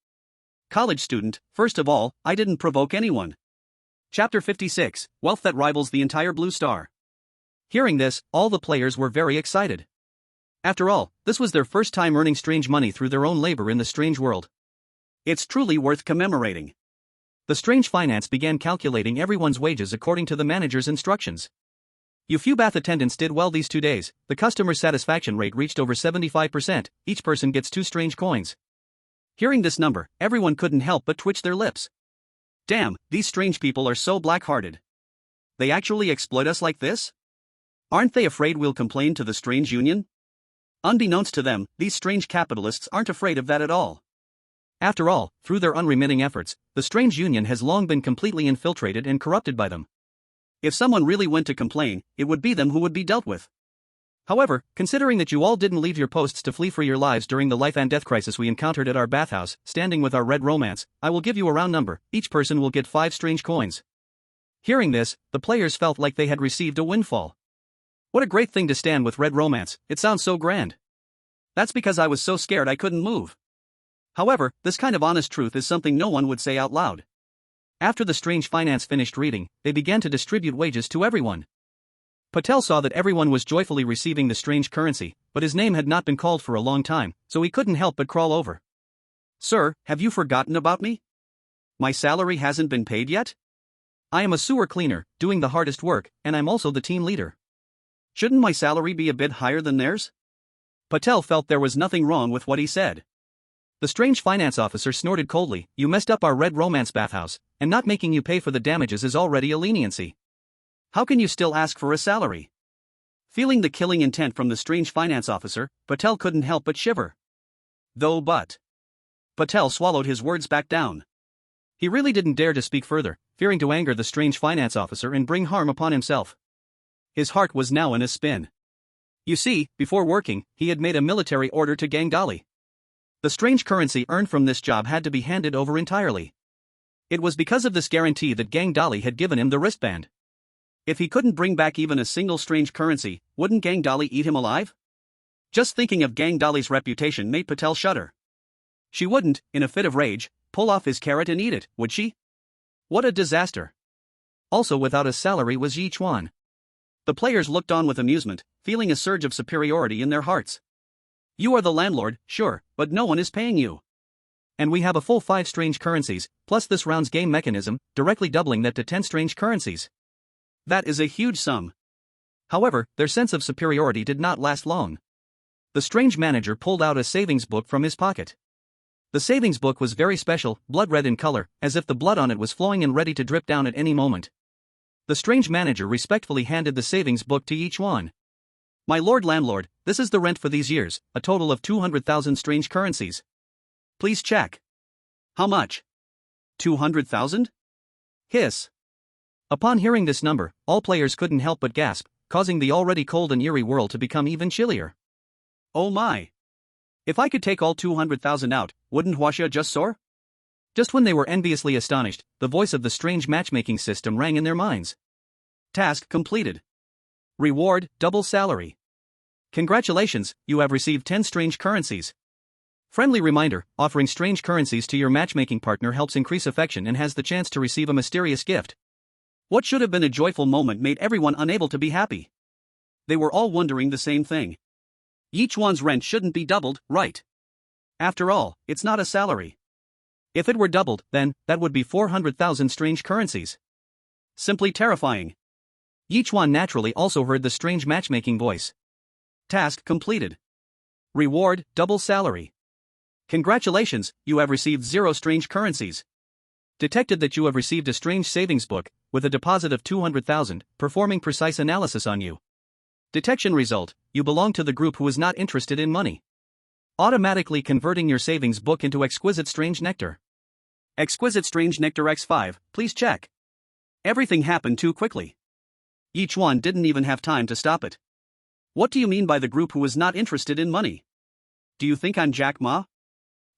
College student, first of all, I didn't provoke anyone. Chapter 56, Wealth that Rivals the Entire Blue Star. Hearing this, all the players were very excited. After all, this was their first time earning strange money through their own labor in the strange world. It's truly worth commemorating. The strange finance began calculating everyone's wages according to the manager's instructions. You few bath attendants did well these 2 days, the customer satisfaction rate reached over 75%, each person gets 2 strange coins. Hearing this number, everyone couldn't help but twitch their lips. Damn, these strange people are so black-hearted. They actually exploit us like this? Aren't they afraid we'll complain to the strange union? Unbeknownst to them, these strange capitalists aren't afraid of that at all. After all, through their unremitting efforts, the strange union has long been completely infiltrated and corrupted by them. If someone really went to complain, it would be them who would be dealt with. However, considering that you all didn't leave your posts to flee for your lives during the life and death crisis we encountered at our bathhouse, standing with our Red Romance, I will give you a round number. Each person will get 5 strange coins. Hearing this, the players felt like they had received a windfall. What a great thing to stand with Red Romance, it sounds so grand. That's because I was so scared I couldn't move. However, this kind of honest truth is something no one would say out loud. After the strange finance finished reading, they began to distribute wages to everyone. Patel saw that everyone was joyfully receiving the strange currency, but his name had not been called for a long time, so he couldn't help but crawl over. "Sir, have you forgotten about me? My salary hasn't been paid yet? I am a sewer cleaner, doing the hardest work, and I'm also the team leader. Shouldn't my salary be a bit higher than theirs?" Patel felt there was nothing wrong with what he said. The strange finance officer snorted coldly. "You messed up our Red Romance bathhouse, and not making you pay for the damages is already a leniency. How can you still ask for a salary?" Feeling the killing intent from the strange finance officer, Patel couldn't help but shiver. But Patel swallowed his words back down. He really didn't dare to speak further, fearing to anger the strange finance officer and bring harm upon himself. His heart was now in a spin. You see, before working, he had made a military order to Gang Dali. The strange currency earned from this job had to be handed over entirely. It was because of this guarantee that Gang Dali had given him the wristband. If he couldn't bring back even a single strange currency, wouldn't Gang Dali eat him alive? Just thinking of Gang Dali's reputation made Patel shudder. She wouldn't, in a fit of rage, pull off his carrot and eat it, would she? What a disaster. Also without a salary was Ye Chuan. The players looked on with amusement, feeling a surge of superiority in their hearts. "You are the landlord, sure, but no one is paying you. And we have a full 5 strange currencies, plus this round's game mechanism, directly doubling that to 10 strange currencies. That is a huge sum." However, their sense of superiority did not last long. The strange manager pulled out a savings book from his pocket. The savings book was very special, blood red in color, as if the blood on it was flowing and ready to drip down at any moment. The strange manager respectfully handed the savings book to Ye Chuan. My lord landlord, this is the rent for these years, a total of 200,000 strange currencies. Please check. How much? 200,000? Hiss. Upon hearing this number, all players couldn't help but gasp, causing the already cold and eerie world to become even chillier. Oh my. If I could take all 200,000 out, wouldn't Huaxia just soar? Just when they were enviously astonished, the voice of the strange matchmaking system rang in their minds. Task completed. Reward, double salary. Congratulations, you have received 10 strange currencies. Friendly reminder, offering strange currencies to your matchmaking partner helps increase affection and has the chance to receive a mysterious gift. What should have been a joyful moment made everyone unable to be happy. They were all wondering the same thing. Ye Chuan's rent shouldn't be doubled, right? After all, it's not a salary. If it were doubled, then, that would be 400,000 strange currencies. Simply terrifying. Ye Chuan naturally also heard the strange matchmaking voice. Task completed. Reward, double salary. Congratulations, you have received 0 strange currencies. Detected that you have received a strange savings book, with a deposit of 200,000, performing precise analysis on you. Detection result, you belong to the group who is not interested in money. Automatically converting your savings book into exquisite strange nectar. Exquisite strange nectar X5, please check. Everything happened too quickly. Ye Chuan didn't even have time to stop it. What do you mean by the group who is not interested in money? Do you think I'm Jack Ma?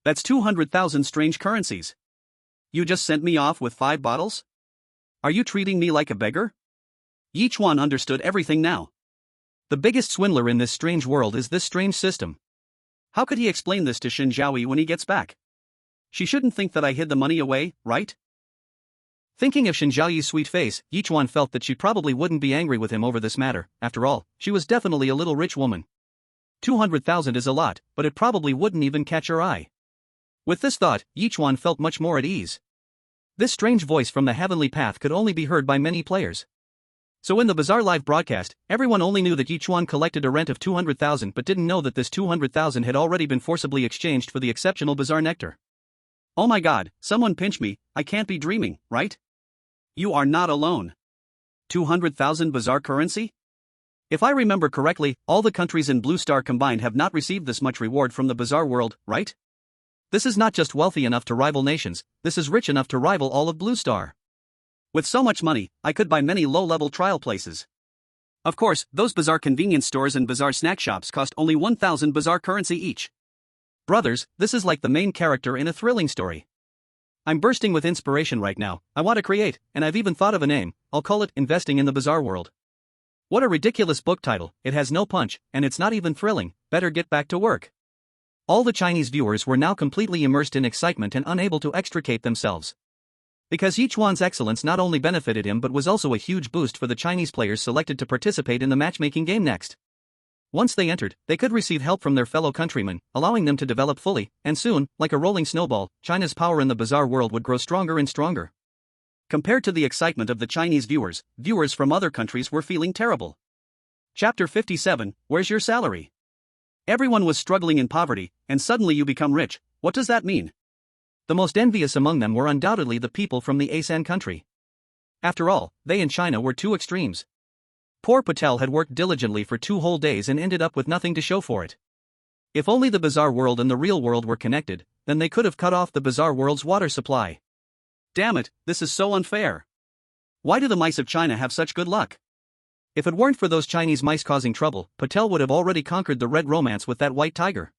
That's 200,000 strange currencies. You just sent me off with 5 bottles? Are you treating me like a beggar? Ye Chuan understood everything now. The biggest swindler in this strange world is this strange system. How could he explain this to Shen Zhaoyi when he gets back? She shouldn't think that I hid the money away, right? Thinking of Shen Zhaoyi's sweet face, Ye Chuan felt that she probably wouldn't be angry with him over this matter. After all, she was definitely a little rich woman. 200,000 is a lot, but it probably wouldn't even catch her eye. With this thought, Ye Chuan felt much more at ease. This strange voice from the heavenly path could only be heard by many players. So in the bizarre live broadcast, everyone only knew that Ye Chuan collected a rent of 200,000 but didn't know that this 200,000 had already been forcibly exchanged for the exceptional bizarre nectar. Oh my god, someone pinch me, I can't be dreaming, right? You are not alone. 200,000 bizarre currency? If I remember correctly, all the countries in Blue Star combined have not received this much reward from the bizarre world, right? This is not just wealthy enough to rival nations, this is rich enough to rival all of Blue Star. With so much money, I could buy many low-level trial places. Of course, those bizarre convenience stores and bizarre snack shops cost only 1,000 bizarre currency each. Brothers, this is like the main character in a thrilling story. I'm bursting with inspiration right now, I want to create, and I've even thought of a name, I'll call it Investing in the Bizarre World. What a ridiculous book title, it has no punch, and it's not even thrilling, better get back to work. All the Chinese viewers were now completely immersed in excitement and unable to extricate themselves. Because Ye Chuan's excellence not only benefited him but was also a huge boost for the Chinese players selected to participate in the matchmaking game next. Once they entered, they could receive help from their fellow countrymen, allowing them to develop fully, and soon, like a rolling snowball, China's power in the bizarre world would grow stronger and stronger. Compared to the excitement of the Chinese viewers, viewers from other countries were feeling terrible. Chapter 57, Where's your salary? Everyone was struggling in poverty, and suddenly you become rich, what does that mean? The most envious among them were undoubtedly the people from the ASEAN country. After all, they and China were two extremes. Poor Patel had worked diligently for 2 whole days and ended up with nothing to show for it. If only the bizarre world and the real world were connected, then they could have cut off the bizarre world's water supply. Damn it, this is so unfair. Why do the mice of China have such good luck? If it weren't for those Chinese mice causing trouble, Patel would have already conquered the red romance with that white tiger.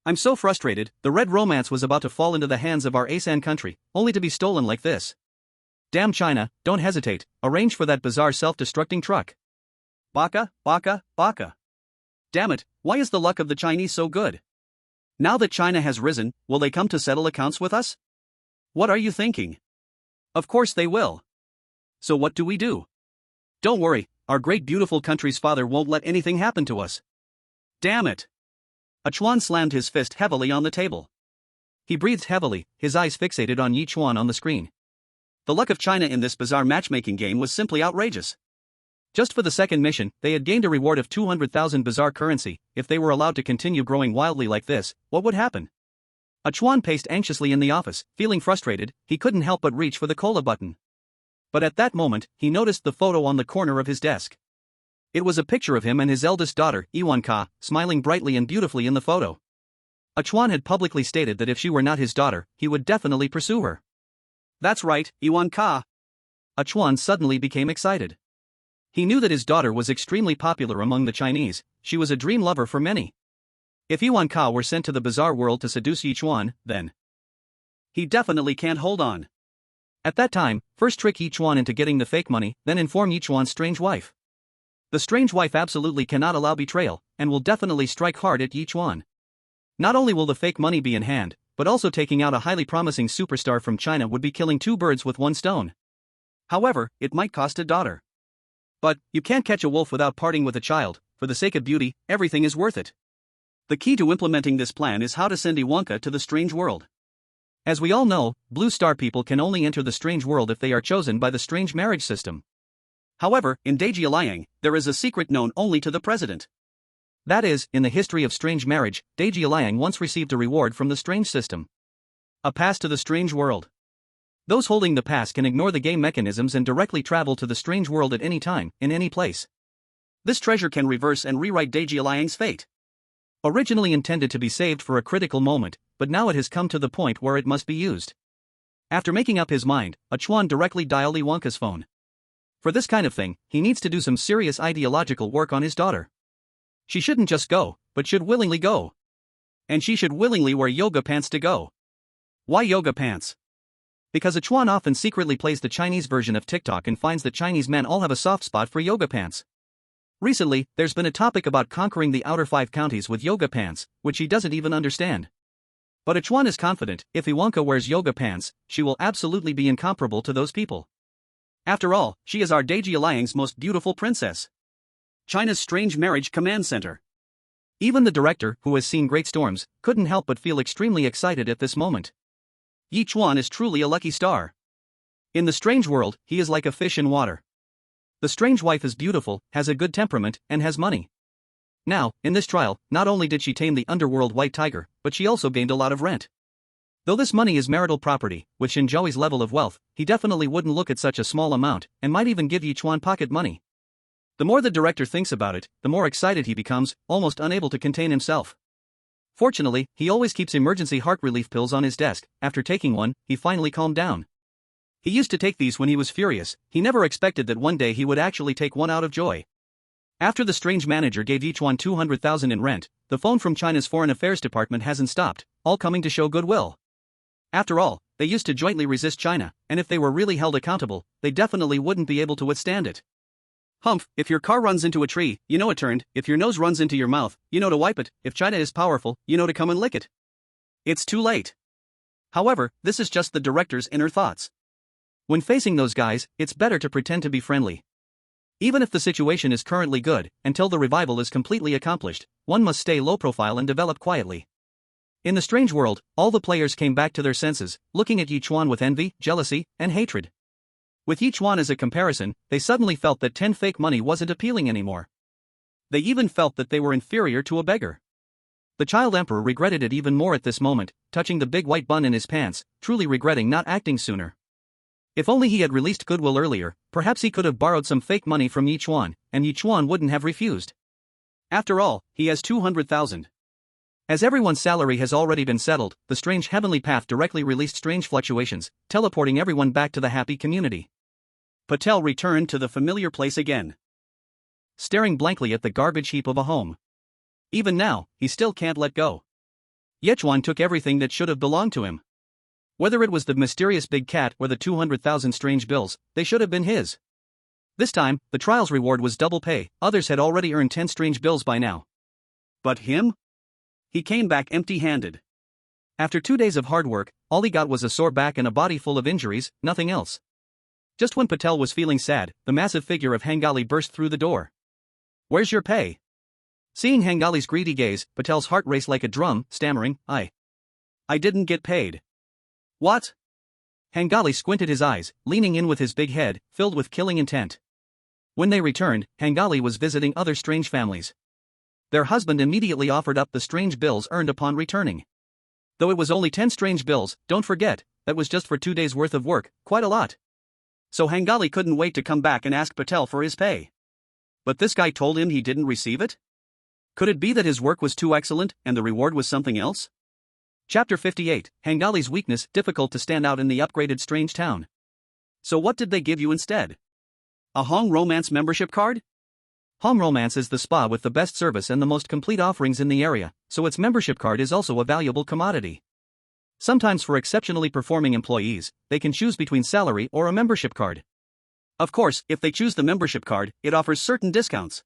I'm so frustrated, the red romance was about to fall into the hands of our ASEAN country, only to be stolen like this. Damn China, don't hesitate, arrange for that bizarre self-destructing truck. Baka, baka, baka. Damn it, why is the luck of the Chinese so good? Now that China has risen, will they come to settle accounts with us? What are you thinking? Of course they will. So what do we do? Don't worry, our great beautiful country's father won't let anything happen to us. Damn it. Yichuan slammed his fist heavily on the table. He breathed heavily, his eyes fixated on Ye Chuan on the screen. The luck of China in this bizarre matchmaking game was simply outrageous. Just for the second mission, they had gained a reward of 200,000 bizarre currency. If they were allowed to continue growing wildly like this, what would happen? Yichuan paced anxiously in the office, feeling frustrated, he couldn't help but reach for the cola button. But at that moment, he noticed the photo on the corner of his desk. It was a picture of him and his eldest daughter, Yichuan, smiling brightly and beautifully in the photo. Ye Chuan had publicly stated that if she were not his daughter, he would definitely pursue her. That's right, Yichuan. Ye Chuan suddenly became excited. He knew that his daughter was extremely popular among the Chinese. She was a dream lover for many. If Yichuan were sent to the bizarre world to seduce Yichuan, then he definitely can't hold on. At that time, first trick Yichuan into getting the fake money, then inform Yichuan's strange wife. The strange wife absolutely cannot allow betrayal, and will definitely strike hard at Yichuan. Not only will the fake money be in hand, but also taking out a highly promising superstar from China would be killing two birds with one stone. However, it might cost a daughter. But, you can't catch a wolf without parting with a child. For the sake of beauty, everything is worth it. The key to implementing this plan is how to send Yichuan to the strange world. As we all know, blue star people can only enter the strange world if they are chosen by the strange marriage system. However, in Dejialayang, there is a secret known only to the president. That is, in the history of strange marriage, Dejialayang once received a reward from the strange system. A pass to the strange world. Those holding the pass can ignore the game mechanisms and directly travel to the strange world at any time, in any place. This treasure can reverse and rewrite Dejialayang's fate. Originally intended to be saved for a critical moment, but now it has come to the point where it must be used. After making up his mind, Ye Chuan directly dialed Yichuan's phone. For this kind of thing, he needs to do some serious ideological work on his daughter. She shouldn't just go, but should willingly go. And she should willingly wear yoga pants to go. Why yoga pants? Because Ye Chuan often secretly plays the Chinese version of TikTok and finds that Chinese men all have a soft spot for yoga pants. Recently, there's been a topic about conquering the outer 5 counties with yoga pants, which he doesn't even understand. But Ye Chuan is confident, if Yichuan wears yoga pants, she will absolutely be incomparable to those people. After all, she is our Dejialayang's most beautiful princess. China's Strange Marriage Command Center. Even the director, who has seen great storms, couldn't help but feel extremely excited at this moment. Ye Chuan is truly a lucky star. In the strange world, he is like a fish in water. The strange wife is beautiful, has a good temperament, and has money. Now, in this trial, not only did she tame the underworld white tiger, but she also gained a lot of rent. Though this money is marital property, with Shen Zhaoyi's level of wealth, he definitely wouldn't look at such a small amount, and might even give Ye Chuan pocket money. The more the director thinks about it, the more excited he becomes, almost unable to contain himself. Fortunately, he always keeps emergency heart relief pills on his desk. After taking one, he finally calmed down. He used to take these when he was furious. He never expected that one day he would actually take one out of joy. After the strange manager gave Yichuan 200,000 in rent, the phone from China's Foreign Affairs Department hasn't stopped, all coming to show goodwill. After all, they used to jointly resist China, and if they were really held accountable, they definitely wouldn't be able to withstand it. Humph, if your car runs into a tree, you know it turned. If your nose runs into your mouth, you know to wipe it. If China is powerful, you know to come and lick it. It's too late. However, this is just the director's inner thoughts. When facing those guys, it's better to pretend to be friendly. Even if the situation is currently good, until the revival is completely accomplished, one must stay low profile and develop quietly. In the strange world, all the players came back to their senses, looking at Ye Chuan with envy, jealousy, and hatred. With Ye Chuan as a comparison, they suddenly felt that 10 fake money wasn't appealing anymore. They even felt that they were inferior to a beggar. The child emperor regretted it even more at this moment, touching the big white bun in his pants, truly regretting not acting sooner. If only he had released goodwill earlier, perhaps he could have borrowed some fake money from Ye Chuan, and Ye Chuan wouldn't have refused. After all, he has 200,000. As everyone's salary has already been settled, the strange heavenly path directly released strange fluctuations, teleporting everyone back to the happy community. Patel returned to the familiar place again, staring blankly at the garbage heap of a home. Even now, he still can't let go. Ye Chuan took everything that should have belonged to him. Whether it was the mysterious big cat or the 200,000 strange bills, they should have been his. This time, the trial's reward was double pay. Others had already earned 10 strange bills by now. But him? He came back empty-handed. After 2 days of hard work, all he got was a sore back and a body full of injuries, nothing else. Just when Patel was feeling sad, the massive figure of Hangali burst through the door. "Where's your pay?" Seeing Hangali's greedy gaze, Patel's heart raced like a drum, stammering, I didn't get paid." "What?" Hangali squinted his eyes, leaning in with his big head, filled with killing intent. When they returned, Hangali was visiting other strange families. Their husband immediately offered up the strange bills earned upon returning. Though it was only 10 strange bills, don't forget, that was just for 2 days' worth of work, quite a lot. So Hangali couldn't wait to come back and ask Patel for his pay. But this guy told him he didn't receive it? Could it be that his work was too excellent and the reward was something else? Chapter 58, Hangali's weakness, difficult to stand out in the upgraded strange town. So what did they give you instead? A Hong Romance membership card? Hong Romance is the spa with the best service and the most complete offerings in the area, so its membership card is also a valuable commodity. Sometimes for exceptionally performing employees, they can choose between salary or a membership card. Of course, if they choose the membership card, it offers certain discounts.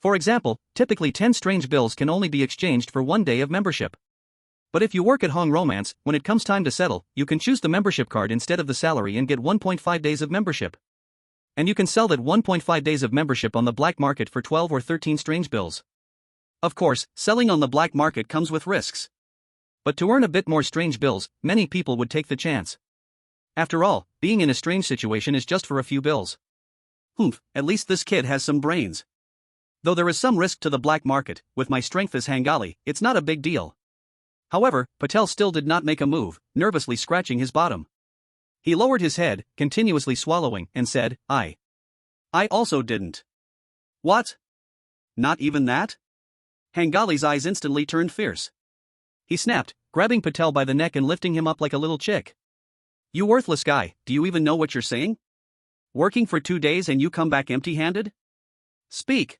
For example, typically 10 strange bills can only be exchanged for 1 day of membership. But if you work at Hong Romance, when it comes time to settle, you can choose the membership card instead of the salary and get 1.5 days of membership. And you can sell that 1.5 days of membership on the black market for 12 or 13 strange bills. Of course, selling on the black market comes with risks. But to earn a bit more strange bills, many people would take the chance. After all, being in a strange situation is just for a few bills. Humph, at least this kid has some brains. Though there is some risk to the black market, with my strength as Hangali, it's not a big deal. However, Patel still did not make a move, nervously scratching his bottom. He lowered his head, continuously swallowing, and said, I also didn't. What? Not even that? Hangali's eyes instantly turned fierce. He snapped, grabbing Patel by the neck and lifting him up like a little chick. You worthless guy, do you even know what you're saying? Working for 2 days and you come back empty-handed? Speak.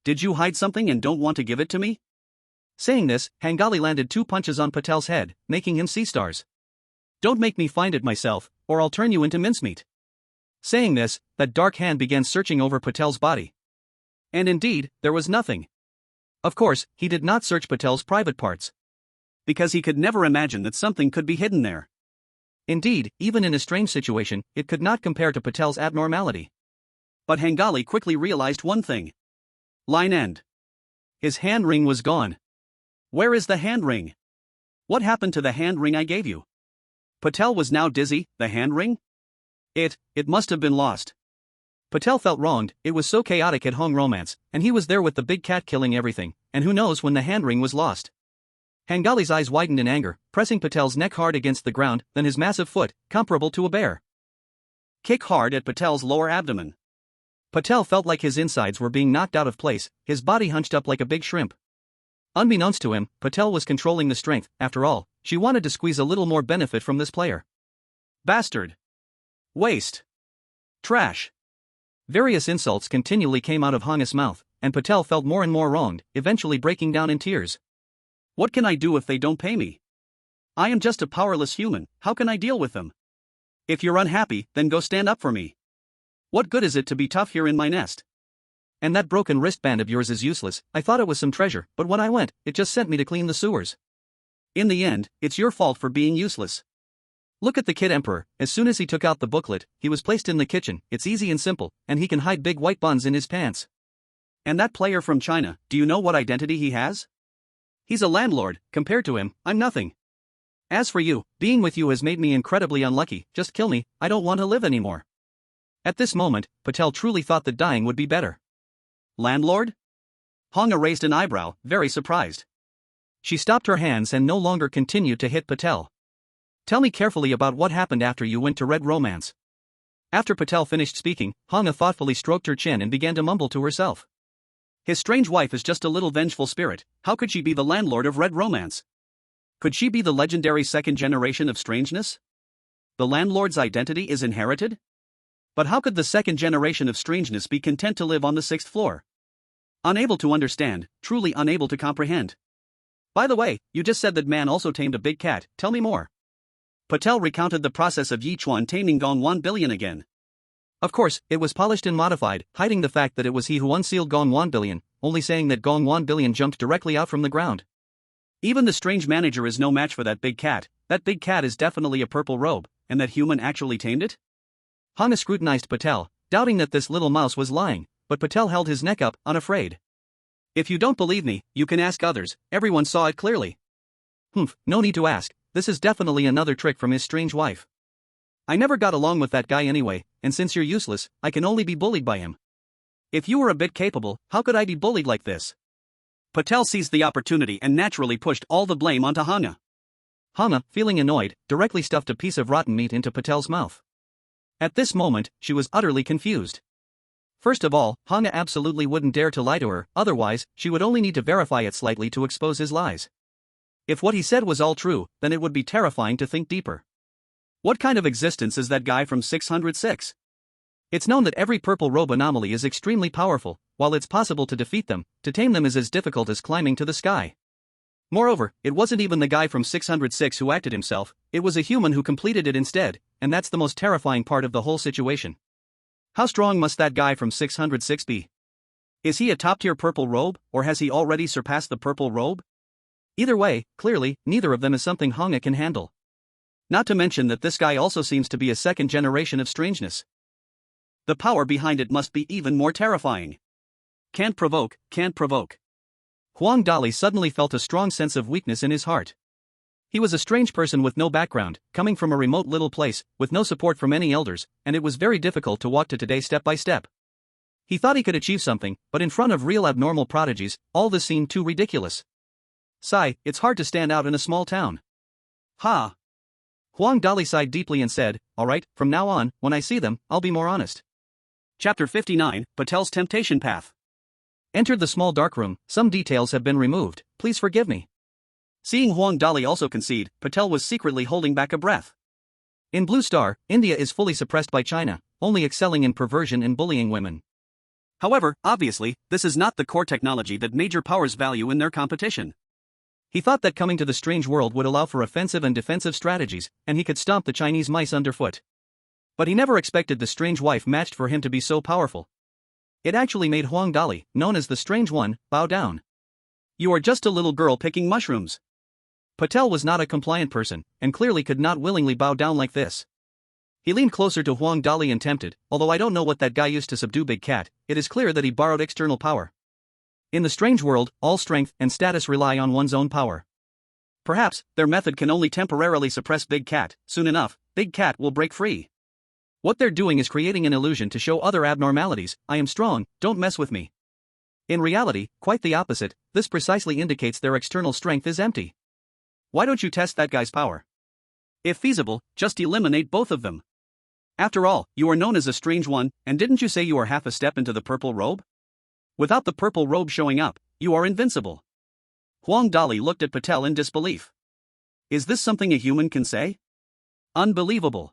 Did you hide something and don't want to give it to me? Saying this, Hangali landed 2 punches on Patel's head, making him see stars. Don't make me find it myself, or I'll turn you into mincemeat. Saying this, that dark hand began searching over Patel's body. And indeed, there was nothing. Of course, he did not search Patel's private parts. Because he could never imagine that something could be hidden there. Indeed, even in a strange situation, it could not compare to Patel's abnormality. But Hangali quickly realized one thing. Line end. His hand ring was gone. Where is the hand ring? What happened to the hand ring I gave you? Patel was now dizzy. The hand ring? It must have been lost. Patel felt wronged. It was so chaotic at Hong Romance, and he was there with the big cat killing everything, and who knows when the hand ring was lost. Hangali's eyes widened in anger, pressing Patel's neck hard against the ground, then his massive foot, comparable to a bear. Kick hard at Patel's lower abdomen. Patel felt like his insides were being knocked out of place, his body hunched up like a big shrimp. Unbeknownst to him, Patel was controlling the strength. After all, she wanted to squeeze a little more benefit from this player. Bastard. Waste. Trash. Various insults continually came out of Hanga's mouth, and Patel felt more and more wronged, eventually breaking down in tears. What can I do if they don't pay me? I am just a powerless human, how can I deal with them? If you're unhappy, then go stand up for me. What good is it to be tough here in my nest? And that broken wristband of yours is useless. I thought it was some treasure, but when I went, it just sent me to clean the sewers. In the end, it's your fault for being useless. Look at the kid emperor. As soon as he took out the booklet, he was placed in the kitchen. It's easy and simple, and he can hide big white buns in his pants. And that player from China, do you know what identity he has? He's a landlord. Compared to him, I'm nothing. As for you, being with you has made me incredibly unlucky. Just kill me, I don't want to live anymore. At this moment, Patel truly thought that dying would be better. Landlord? Hanga raised an eyebrow, very surprised. She stopped her hands and no longer continued to hit Patel. Tell me carefully about what happened after you went to Red Romance. After Patel finished speaking, Hanga thoughtfully stroked her chin and began to mumble to herself. His strange wife is just a little vengeful spirit. How could she be the landlord of Red Romance? Could she be the legendary second generation of strangeness? The landlord's identity is inherited? But how could the second generation of strangeness be content to live on the 6th floor? Unable to understand, truly unable to comprehend. By the way, you just said that man also tamed a big cat, tell me more. Patel recounted the process of Ye Chuan taming Gong 1 billion again. Of course, it was polished and modified, hiding the fact that it was he who unsealed Gong 1 billion, only saying that Gong 1 billion jumped directly out from the ground. Even the strange manager is no match for that big cat. That big cat is definitely a purple robe, and that human actually tamed it? Hanga scrutinized Patel, doubting that this little mouse was lying, but Patel held his neck up, unafraid. If you don't believe me, you can ask others, everyone saw it clearly. Humph, no need to ask, this is definitely another trick from his strange wife. I never got along with that guy anyway, and since you're useless, I can only be bullied by him. If you were a bit capable, how could I be bullied like this? Patel seized the opportunity and naturally pushed all the blame onto Hanga. Hanga, feeling annoyed, directly stuffed a piece of rotten meat into Patel's mouth. At this moment, she was utterly confused. First of all, Hanga absolutely wouldn't dare to lie to her, otherwise, she would only need to verify it slightly to expose his lies. If what he said was all true, then it would be terrifying to think deeper. What kind of existence is that guy from 606? It's known that every purple robe anomaly is extremely powerful, while it's possible to defeat them, to tame them is as difficult as climbing to the sky. Moreover, it wasn't even the guy from 606 who acted himself, it was a human who completed it instead, and that's the most terrifying part of the whole situation. How strong must that guy from 606 be? Is he a top-tier purple robe, or has he already surpassed the purple robe? Either way, clearly, neither of them is something Hanga can handle. Not to mention that this guy also seems to be a second generation of strangeness. The power behind it must be even more terrifying. Can't provoke, can't provoke. Huang Dali suddenly felt a strong sense of weakness in his heart. He was a strange person with no background, coming from a remote little place, with no support from any elders, and it was very difficult to walk to today step by step. He thought he could achieve something, but in front of real abnormal prodigies, all this seemed too ridiculous. Sigh, it's hard to stand out in a small town. Ha! Huang Dali sighed deeply and said, alright, from now on, when I see them, I'll be more honest. Chapter 59, Patel's Temptation Path. Entered the small dark room, some details have been removed, please forgive me. Seeing Huang Dali also concede, Patel was secretly holding back a breath. In Blue Star, India is fully suppressed by China, only excelling in perversion and bullying women. However, obviously, this is not the core technology that major powers value in their competition. He thought that coming to the strange world would allow for offensive and defensive strategies, and he could stomp the Chinese mice underfoot. But he never expected the strange wife matched for him to be so powerful. It actually made Huang Dali, known as the Strange One, bow down. You are just a little girl picking mushrooms. Patel was not a compliant person, and clearly could not willingly bow down like this. He leaned closer to Huang Dali and tempted, although I don't know what that guy used to subdue Big Cat, it is clear that he borrowed external power. In the strange world, all strength and status rely on one's own power. Perhaps, their method can only temporarily suppress Big Cat, soon enough, Big Cat will break free. What they're doing is creating an illusion to show other abnormalities, I am strong, don't mess with me. In reality, quite the opposite, this precisely indicates their external strength is empty. Why don't you test that guy's power? If feasible, just eliminate both of them. After all, you are known as a strange one, and didn't you say you are half a step into the purple robe? Without the purple robe showing up, you are invincible. Huang Dali looked at Patel in disbelief. Is this something a human can say? Unbelievable.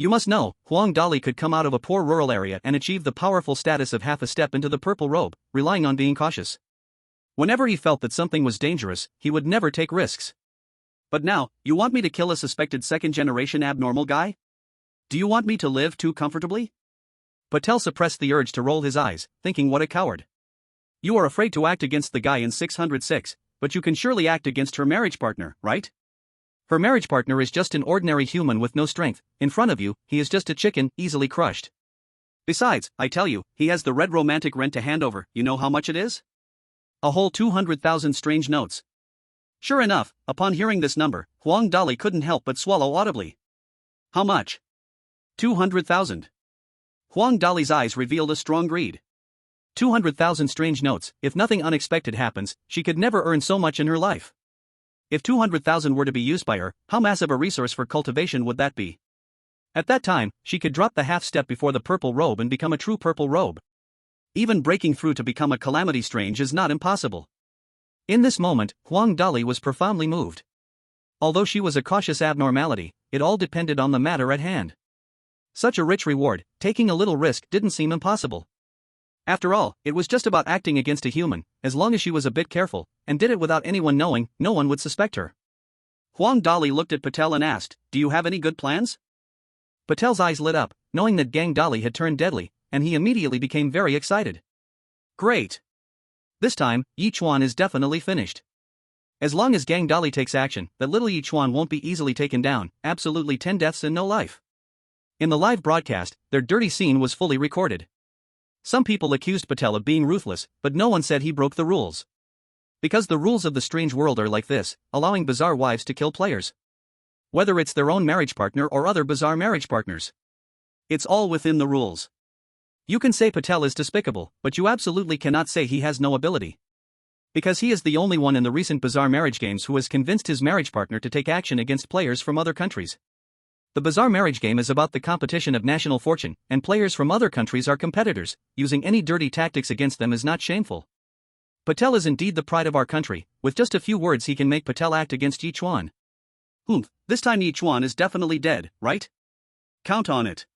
You must know, Huang Dali could come out of a poor rural area and achieve the powerful status of half a step into the purple robe, relying on being cautious. Whenever he felt that something was dangerous, he would never take risks. But now, you want me to kill a suspected second-generation abnormal guy? Do you want me to live too comfortably? Patel suppressed the urge to roll his eyes, thinking what a coward. You are afraid to act against the guy in 606, but you can surely act against her marriage partner, right? Her marriage partner is just an ordinary human with no strength, in front of you, he is just a chicken, easily crushed. Besides, I tell you, he has the red romantic rent to hand over, you know how much it is? A whole 200,000 strange notes. Sure enough, upon hearing this number, Huang Dali couldn't help but swallow audibly. How much? 200,000. Huang Dali's eyes revealed a strong greed. 200,000 strange notes, if nothing unexpected happens, she could never earn so much in her life. If 200,000 were to be used by her, how massive a resource for cultivation would that be? At that time, she could drop the half step before the purple robe and become a true purple robe. Even breaking through to become a calamity strange is not impossible. In this moment, Huang Dali was profoundly moved. Although she was a cautious abnormality, it all depended on the matter at hand. Such a rich reward, taking a little risk didn't seem impossible. After all, it was just about acting against a human, as long as she was a bit careful, and did it without anyone knowing, no one would suspect her. Huang Dali looked at Patel and asked, do you have any good plans? Patel's eyes lit up, knowing that Gang Dali had turned deadly, and he immediately became very excited. Great! This time, Ye Chuan is definitely finished. As long as Gang Dali takes action, that little Ye Chuan won't be easily taken down, absolutely 10 deaths and no life. In the live broadcast, their dirty scene was fully recorded. Some people accused Patel of being ruthless, but no one said he broke the rules. Because the rules of the strange world are like this, allowing bizarre wives to kill players. Whether it's their own marriage partner or other bizarre marriage partners. It's all within the rules. You can say Patel is despicable, but you absolutely cannot say he has no ability. Because he is the only one in the recent bizarre marriage games who has convinced his marriage partner to take action against players from other countries. The bizarre marriage game is about the competition of national fortune, and players from other countries are competitors. Using any dirty tactics against them is not shameful. Patel is indeed the pride of our country. With just a few words he can make Patel act against Ye Chuan. This time Ye Chuan is definitely dead, right? Count on it.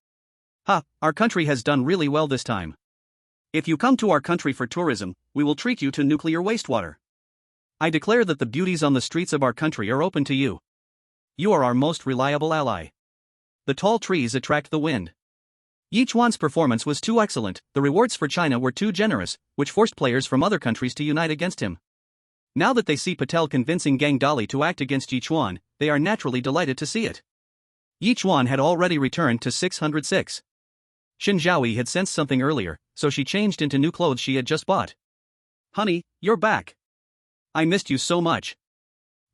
Our country has done really well this time. If you come to our country for tourism, we will treat you to nuclear wastewater. I declare that the beauties on the streets of our country are open to you. You are our most reliable ally. The tall trees attract the wind. Ye Chuan's performance was too excellent, the rewards for China were too generous, which forced players from other countries to unite against him. Now that they see Patel convincing Gang Dali to act against Ye Chuan, they are naturally delighted to see it. Ye Chuan had already returned to 606. Shen Zhaoyi had sensed something earlier, so she changed into new clothes she had just bought. Honey, you're back. I missed you so much.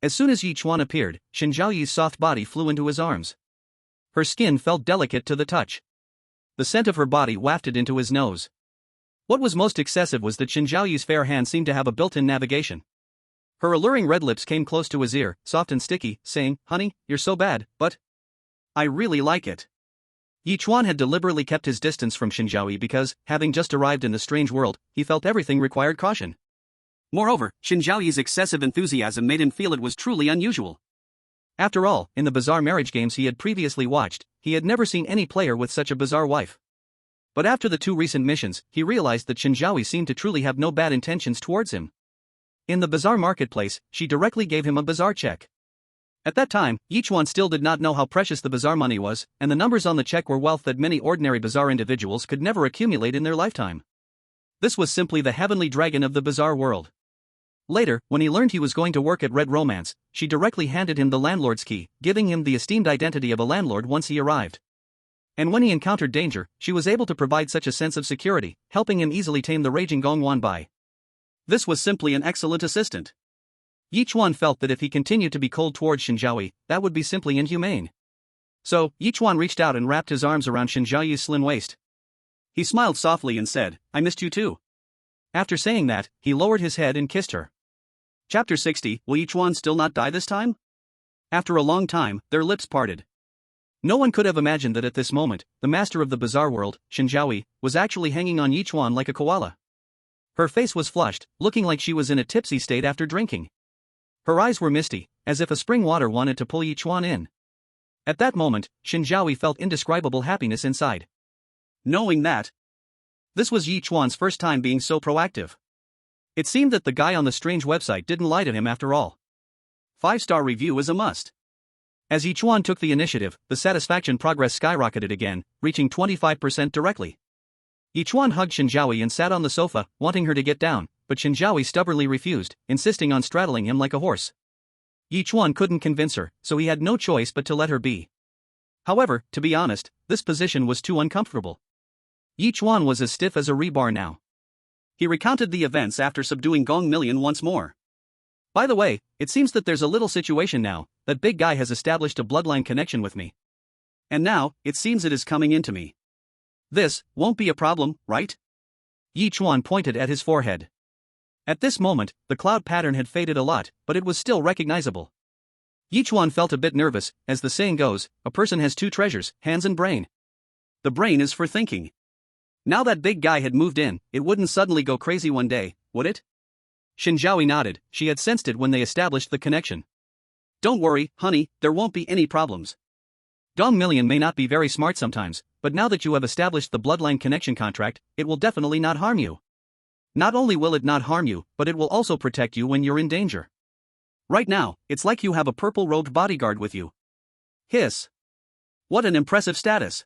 As soon as Ye Chuan appeared, Shen Zhaoyi's soft body flew into his arms. Her skin felt delicate to the touch. The scent of her body wafted into his nose. What was most excessive was that Shen Zhaoyi's fair hand seemed to have a built-in navigation. Her alluring red lips came close to his ear, soft and sticky, saying, "Honey, you're so bad, but I really like it." Ye Chuan had deliberately kept his distance from Shen Zhaoyi because, having just arrived in the strange world, he felt everything required caution. Moreover, Shen Zhaoyi's excessive enthusiasm made him feel it was truly unusual. After all, in the bizarre marriage games he had previously watched, he had never seen any player with such a bizarre wife. But after the two recent missions, he realized that Shen Zhaoyi seemed to truly have no bad intentions towards him. In the bizarre marketplace, she directly gave him a bizarre check. At that time, Ye Chuan still did not know how precious the bizarre money was, and the numbers on the check were wealth that many ordinary bizarre individuals could never accumulate in their lifetime. This was simply the heavenly dragon of the bizarre world. Later, when he learned he was going to work at Red Romance, she directly handed him the landlord's key, giving him the esteemed identity of a landlord once he arrived. And when he encountered danger, she was able to provide such a sense of security, helping him easily tame the raging Gongwan Bai. This was simply an excellent assistant. Ye Chuan felt that if he continued to be cold towards Shen Zhaoyi, that would be simply inhumane. So, Ye Chuan reached out and wrapped his arms around Shen Zhaoyi's slim waist. He smiled softly and said, "I missed you too." After saying that, he lowered his head and kissed her. Chapter 60, Will Ye Chuan still not die this time? After a long time, their lips parted. No one could have imagined that at this moment, the master of the bizarre world, Shen Zhaoyi, was actually hanging on Ye Chuan like a koala. Her face was flushed, looking like she was in a tipsy state after drinking. Her eyes were misty, as if a spring water wanted to pull Ye Chuan in. At that moment, Shen Zhaoyi felt indescribable happiness inside. Knowing that, this was Ye Chuan's first time being so proactive. It seemed that the guy on the strange website didn't lie to him after all. 5-star review is a must. As Ye Chuan took the initiative, the satisfaction progress skyrocketed again, reaching 25% directly. Ye Chuan hugged Shen Zhaoyi and sat on the sofa, wanting her to get down, but Shen Zhaoyi stubbornly refused, insisting on straddling him like a horse. Ye Chuan couldn't convince her, so he had no choice but to let her be. However, to be honest, this position was too uncomfortable. Ye Chuan was as stiff as a rebar now. He recounted the events after subduing Gong Million once more. By the way, it seems that there's a little situation now. That big guy has established a bloodline connection with me. And now, it seems it is coming into me. This won't be a problem, right? Ye Chuan pointed at his forehead. At this moment, the cloud pattern had faded a lot, but it was still recognizable. Ye Chuan felt a bit nervous, as the saying goes, a person has two treasures, hands and brain. The brain is for thinking. Now that big guy had moved in, it wouldn't suddenly go crazy one day, would it? Shen Zhaoyi nodded, she had sensed it when they established the connection. Don't worry, honey, there won't be any problems. Gong Million may not be very smart sometimes, but now that you have established the bloodline connection contract, it will definitely not harm you. Not only will it not harm you, but it will also protect you when you're in danger. Right now, it's like you have a purple-robed bodyguard with you. Hiss. What an impressive status.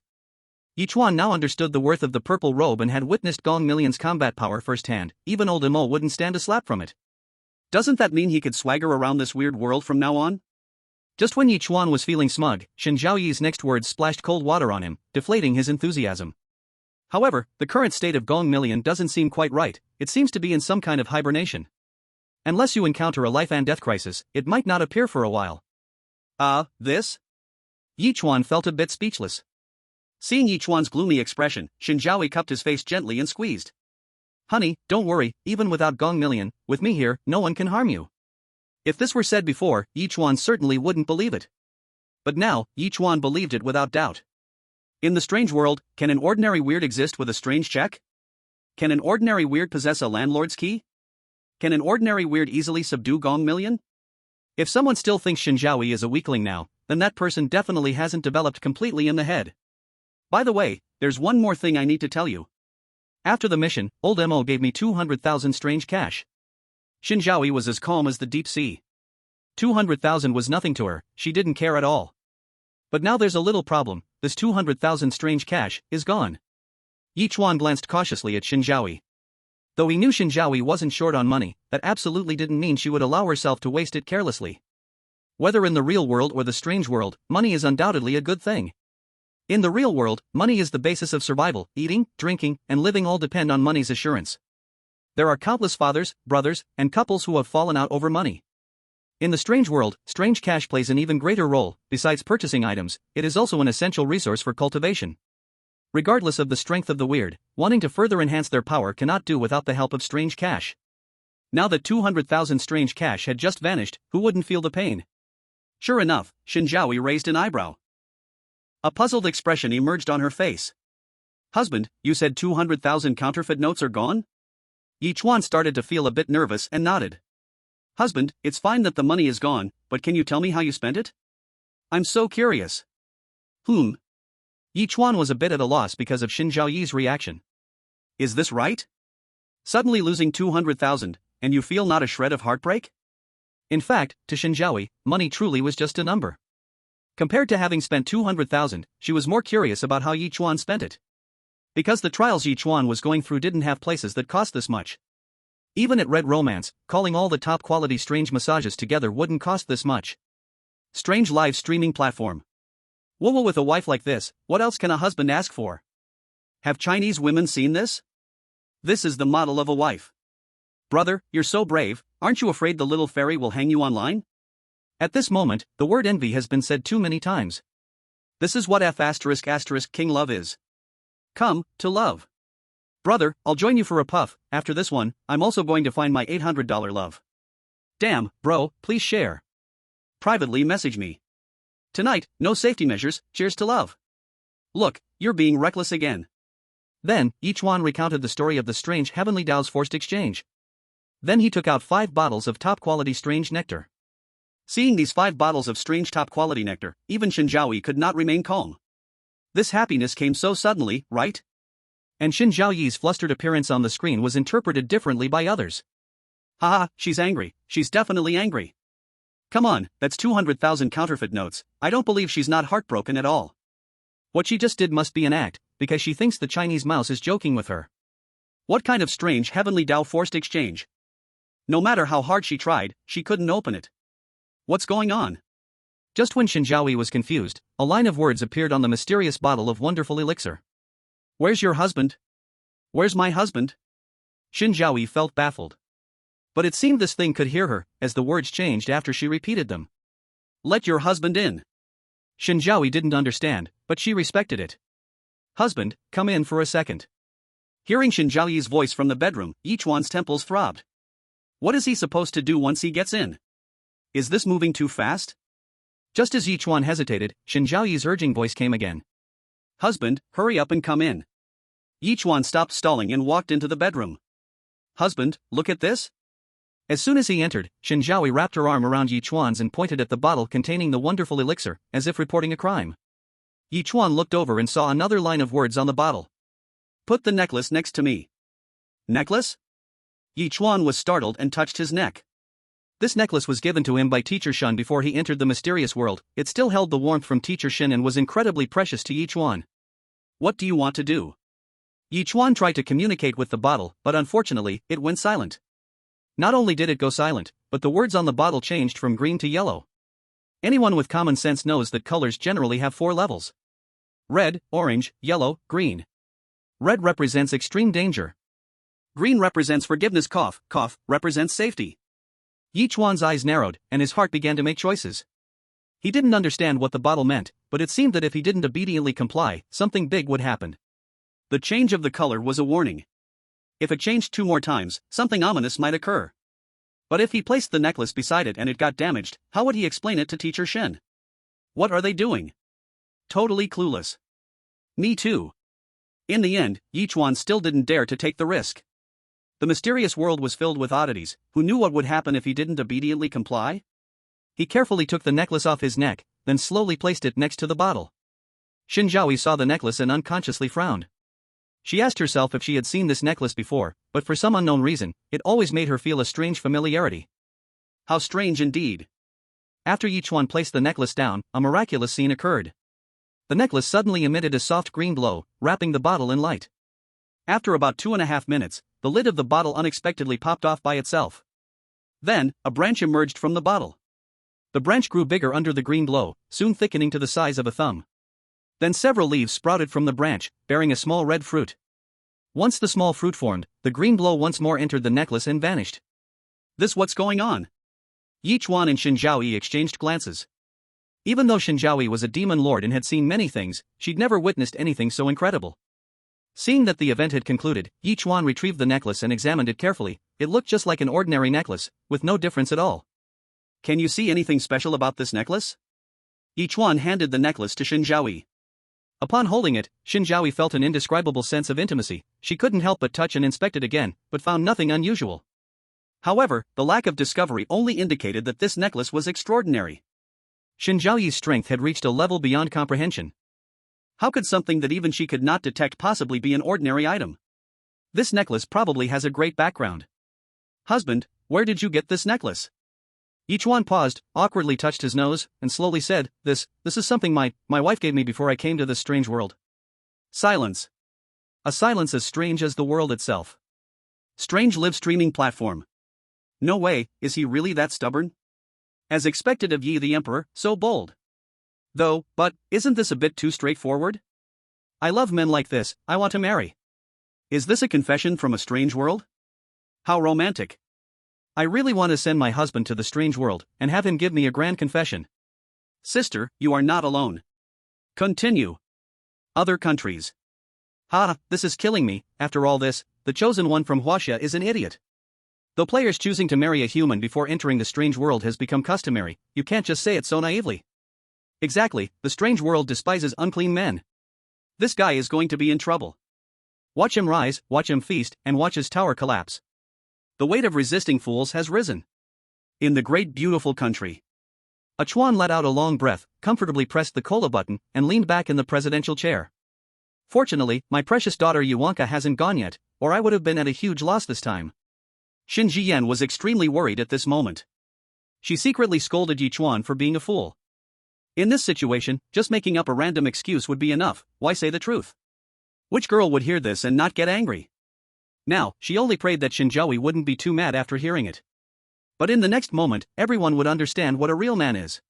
Ye Chuan now understood the worth of the purple robe and had witnessed Gong Million's combat power firsthand. Even old Imo wouldn't stand a slap from it. Doesn't that mean he could swagger around this weird world from now on? Just when Ye Chuan was feeling smug, Shen Zhaoyi's next words splashed cold water on him, deflating his enthusiasm. However, the current state of Gong Million doesn't seem quite right. It seems to be in some kind of hibernation. Unless you encounter a life and death crisis, it might not appear for a while. This? Ye Chuan felt a bit speechless. Seeing Ye Chuan's gloomy expression, Shen Zhaoyi cupped his face gently and squeezed. Honey, don't worry, even without Gong Million, with me here, no one can harm you. If this were said before, Ye Chuan certainly wouldn't believe it. But now, Ye Chuan believed it without doubt. In the strange world, can an ordinary weird exist with a strange check? Can an ordinary weird possess a landlord's key? Can an ordinary weird easily subdue Gong Million? If someone still thinks Shen Zhaoyi is a weakling now, then that person definitely hasn't developed completely in the head. By the way, there's one more thing I need to tell you. After the mission, old Mo gave me 200,000 strange cash. Shen Zhaoyi was as calm as the deep sea. 200,000 was nothing to her, she didn't care at all. But now there's a little problem, this 200,000 strange cash is gone. Ye Chuan glanced cautiously at Shen Zhaoyi. Though he knew Shen Zhaoyi wasn't short on money, that absolutely didn't mean she would allow herself to waste it carelessly. Whether in the real world or the strange world, money is undoubtedly a good thing. In the real world, money is the basis of survival, eating, drinking, and living all depend on money's assurance. There are countless fathers, brothers, and couples who have fallen out over money. In the strange world, strange cash plays an even greater role. Besides purchasing items, it is also an essential resource for cultivation. Regardless of the strength of the weird, wanting to further enhance their power cannot do without the help of strange cash. Now that 200,000 strange cash had just vanished, who wouldn't feel the pain? Sure enough, Shen Zhaoyi raised an eyebrow. A puzzled expression emerged on her face. Husband, you said 200,000 counterfeit notes are gone? Ye Chuan started to feel a bit nervous and nodded. Husband, it's fine that the money is gone, but can you tell me how you spent it? I'm so curious. Ye Chuan was a bit at a loss because of Shen Zhaoyi's reaction. Is this right? Suddenly losing 200,000, and you feel not a shred of heartbreak? In fact, to Shen Zhaoyi, money truly was just a number. Compared to having spent 200,000, she was more curious about how Ye Chuan spent it. Because the trials Ye Chuan was going through didn't have places that cost this much. Even at Red Romance, calling all the top quality strange massages together wouldn't cost this much. Strange live streaming platform. Whoa, with a wife like this, what else can a husband ask for? Have Chinese women seen this? This is the model of a wife. Brother, you're so brave, aren't you afraid the little fairy will hang you online? At this moment, the word envy has been said too many times. This is what King love is. Come, to love. Brother, I'll join you for a puff. After this one, I'm also going to find my $800 love. Damn, bro, please share. Privately message me. Tonight, no safety measures, cheers to love. Look, you're being reckless again. Then, Ye Chuan recounted the story of the strange Heavenly Dao's forced exchange. Then he took out 5 bottles of top-quality strange nectar. Seeing these 5 bottles of strange top-quality nectar, even Shen Zhaoyi could not remain calm. This happiness came so suddenly, right? And Shen Zhaoyi's flustered appearance on the screen was interpreted differently by others. Haha, she's angry, she's definitely angry. Come on, that's 200,000 counterfeit notes, I don't believe she's not heartbroken at all. What she just did must be an act, because she thinks the Chinese mouse is joking with her. What kind of strange Heavenly Dao forced exchange? No matter how hard she tried, she couldn't open it. What's going on? Just when Shen Zhaoyi was confused, a line of words appeared on the mysterious bottle of wonderful elixir. Where's your husband? Where's my husband? Shen Zhaoyi felt baffled. But it seemed this thing could hear her, as the words changed after she repeated them. Let your husband in. Shen Zhaoyi didn't understand, but she respected it. Husband, come in for a second. Hearing Shen Zhaoyi's voice from the bedroom, Ye Chuan's temples throbbed. What is he supposed to do once he gets in? Is this moving too fast? Just as Ye Chuan hesitated, Shen Zhaoyi's urging voice came again. Husband, hurry up and come in. Ye Chuan stopped stalling and walked into the bedroom. Husband, look at this. As soon as he entered, Shen Zhaoyi wrapped her arm around Ye Chuan's and pointed at the bottle containing the wonderful elixir, as if reporting a crime. Ye Chuan looked over and saw another line of words on the bottle. Put the necklace next to me. Necklace? Ye Chuan was startled and touched his neck. This necklace was given to him by Teacher Shen before he entered the mysterious world. It still held the warmth from Teacher Shen and was incredibly precious to Ye Chuan. What do you want to do? Ye Chuan tried to communicate with the bottle, but unfortunately, it went silent. Not only did it go silent, but the words on the bottle changed from green to yellow. Anyone with common sense knows that colors generally have 4 levels. Red, orange, yellow, green. Red represents extreme danger. Green represents forgiveness, represents safety. Ye Chuan's eyes narrowed, and his heart began to make choices. He didn't understand what the bottle meant, but it seemed that if he didn't obediently comply, something big would happen. The change of the color was a warning. If it changed 2 more times, something ominous might occur. But if he placed the necklace beside it and it got damaged, how would he explain it to Teacher Shen? What are they doing? Totally clueless. Me too. In the end, Yichuan still didn't dare to take the risk. The mysterious world was filled with oddities. Who knew what would happen if he didn't obediently comply? He carefully took the necklace off his neck, then slowly placed it next to the bottle. Shen Zhaoyi saw the necklace and unconsciously frowned. She asked herself if she had seen this necklace before, but for some unknown reason, it always made her feel a strange familiarity. How strange indeed. After Yichuan placed the necklace down, a miraculous scene occurred. The necklace suddenly emitted a soft green glow, wrapping the bottle in light. After about 2.5 minutes, the lid of the bottle unexpectedly popped off by itself. Then, a branch emerged from the bottle. The branch grew bigger under the green glow, soon thickening to the size of a thumb. Then several leaves sprouted from the branch, bearing a small red fruit. Once the small fruit formed, the green glow once more entered the necklace and vanished. This what's going on? Ye Chuan and Shen Zhaoyi exchanged glances. Even though Shen Zhaoyi was a demon lord and had seen many things, she'd never witnessed anything so incredible. Seeing that the event had concluded, Ye Chuan retrieved the necklace and examined it carefully. It looked just like an ordinary necklace, with no difference at all. Can you see anything special about this necklace? Ye Chuan handed the necklace to Shen Zhaoyi. Upon holding it, Shen Zhaoyi felt an indescribable sense of intimacy. She couldn't help but touch and inspect it again, but found nothing unusual. However, the lack of discovery only indicated that this necklace was extraordinary. Shen Zhaoyi's strength had reached a level beyond comprehension. How could something that even she could not detect possibly be an ordinary item? This necklace probably has a great background. Husband, where did you get this necklace? Yichuan paused, awkwardly touched his nose, and slowly said, This is something my wife gave me before I came to this strange world. Silence. A silence as strange as the world itself. Strange live streaming platform. No way, is he really that stubborn? As expected of Yi the Emperor, so bold. Though, but, isn't this a bit too straightforward? I love men like this, I want to marry. Is this a confession from a strange world? How romantic. I really want to send my husband to the strange world, and have him give me a grand confession. Sister, you are not alone. Continue. Other countries. This is killing me. After all this, the chosen one from Huaxia is an idiot. Though players choosing to marry a human before entering the strange world has become customary, you can't just say it so naively. Exactly, the strange world despises unclean men. This guy is going to be in trouble. Watch him rise, watch him feast, and watch his tower collapse. The weight of resisting fools has risen. In the great beautiful country. Ye Chuan let out a long breath, comfortably pressed the cola button, and leaned back in the presidential chair. Fortunately, my precious daughter Yuanka hasn't gone yet, or I would have been at a huge loss this time. Shen Zhiyan was extremely worried at this moment. She secretly scolded Ye Chuan for being a fool. In this situation, just making up a random excuse would be enough. Why say the truth? Which girl would hear this and not get angry? Now, she only prayed that Shen Zhaoyi wouldn't be too mad after hearing it. But in the next moment, everyone would understand what a real man is.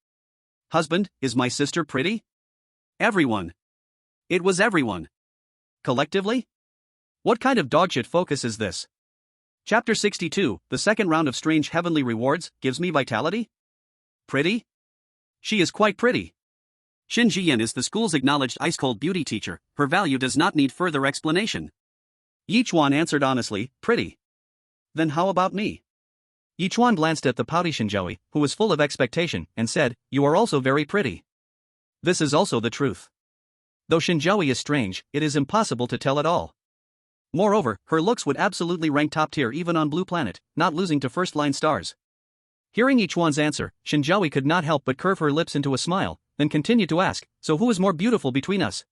Husband, is my sister pretty? Everyone. It was everyone. Collectively? What kind of dogshit focus is this? Chapter 62, the second round of strange heavenly rewards, gives me vitality? Pretty? She is quite pretty. Shen Zhiyan is the school's acknowledged ice-cold beauty teacher, her value does not need further explanation. Ye Chuan answered honestly, pretty. Then how about me? Ye Chuan glanced at the pouty Shen Zhaoyi, who was full of expectation, and said, You are also very pretty. This is also the truth. Though Shen Zhaoyi is strange, it is impossible to tell at all. Moreover, her looks would absolutely rank top tier even on Blue Planet, not losing to first-line stars. Hearing Ye Chuan's answer, Shen Zhaoyi could not help but curve her lips into a smile, then continued to ask, So who is more beautiful between us?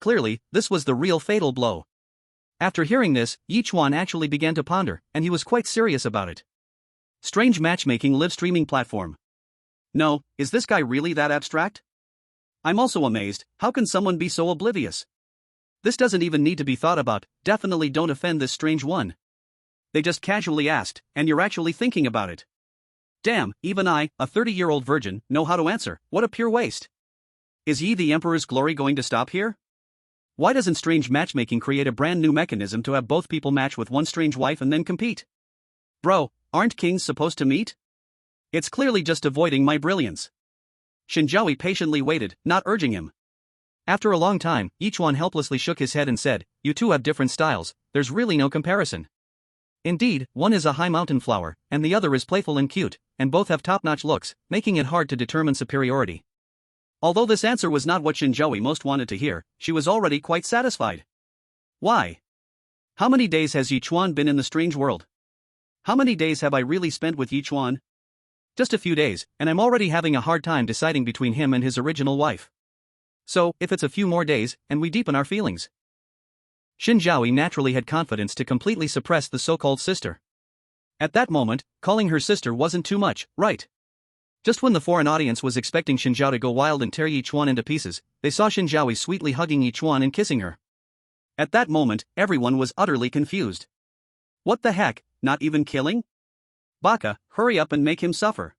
Clearly, this was the real fatal blow. After hearing this, Ye Chuan actually began to ponder, and he was quite serious about it. Strange matchmaking live streaming platform. No, is this guy really that abstract? I'm also amazed, how can someone be so oblivious? This doesn't even need to be thought about, definitely don't offend this strange one. They just casually asked, and you're actually thinking about it. Damn, even I, a 30-year-old virgin, know how to answer, what a pure waste. Is Yi the Emperor's glory going to stop here? Why doesn't strange matchmaking create a brand new mechanism to have both people match with one strange wife and then compete? Bro, aren't kings supposed to meet? It's clearly just avoiding my brilliance. Shen Zhaoyi patiently waited, not urging him. After a long time, Ye Chuan helplessly shook his head and said, You two have different styles, there's really no comparison. Indeed, one is a high mountain flower, and the other is playful and cute, and both have top-notch looks, making it hard to determine superiority. Although this answer was not what Shen Zhaoyi most wanted to hear, she was already quite satisfied. Why? How many days has Yichuan been in the strange world? How many days have I really spent with Yichuan? Just a few days, and I'm already having a hard time deciding between him and his original wife. So, if it's a few more days, and we deepen our feelings. Shen Zhaoyi naturally had confidence to completely suppress the so-called sister. At that moment, calling her sister wasn't too much, right? Just when the foreign audience was expecting Shen Zhao to go wild and tear Yichuan into pieces, they saw Shen Zhaoyi sweetly hugging Yichuan and kissing her. At that moment, everyone was utterly confused. What the heck, not even killing? Baka, hurry up and make him suffer.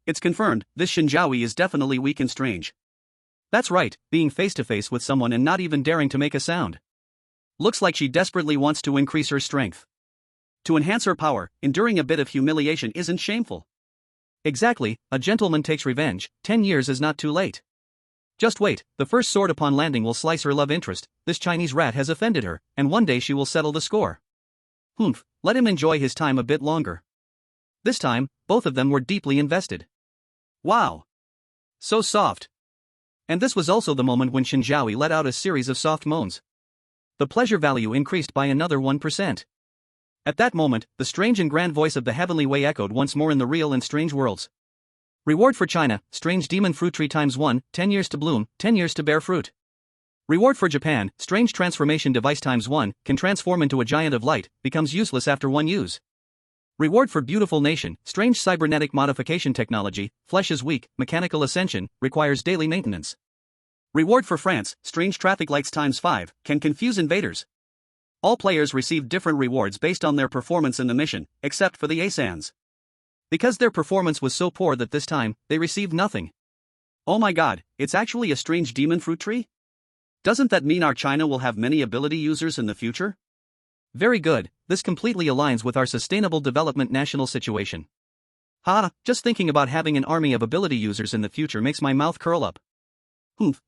It's confirmed, this Shen Zhaoyi is definitely weak and strange. That's right, being face to face with someone and not even daring to make a sound. Looks like she desperately wants to increase her strength. To enhance her power, enduring a bit of humiliation isn't shameful. Exactly, a gentleman takes revenge, 10 years is not too late. Just wait, the first sword upon landing will slice her love interest, this Chinese rat has offended her, and one day she will settle the score. Let him enjoy his time a bit longer. This time, both of them were deeply invested. Wow! So soft. And this was also the moment when Shen Zhaoyi let out a series of soft moans. The pleasure value increased by another 1%. At that moment, the strange and grand voice of the heavenly way echoed once more in the real and strange worlds. Reward for China, strange demon fruit tree times 1, 10 years to bloom, 10 years to bear fruit. Reward for Japan, strange transformation device times 1, can transform into a giant of light, becomes useless after one use. Reward for beautiful nation, strange cybernetic modification technology, flesh is weak, mechanical ascension, requires daily maintenance. Reward for France, strange traffic lights times 5, can confuse invaders. All players received different rewards based on their performance in the mission, except for the Asans. Because their performance was so poor that this time, they received nothing. Oh my god, it's actually a strange demon fruit tree? Doesn't that mean our China will have many ability users in the future? Very good, this completely aligns with our sustainable development national situation. Just thinking about having an army of ability users in the future makes my mouth curl up.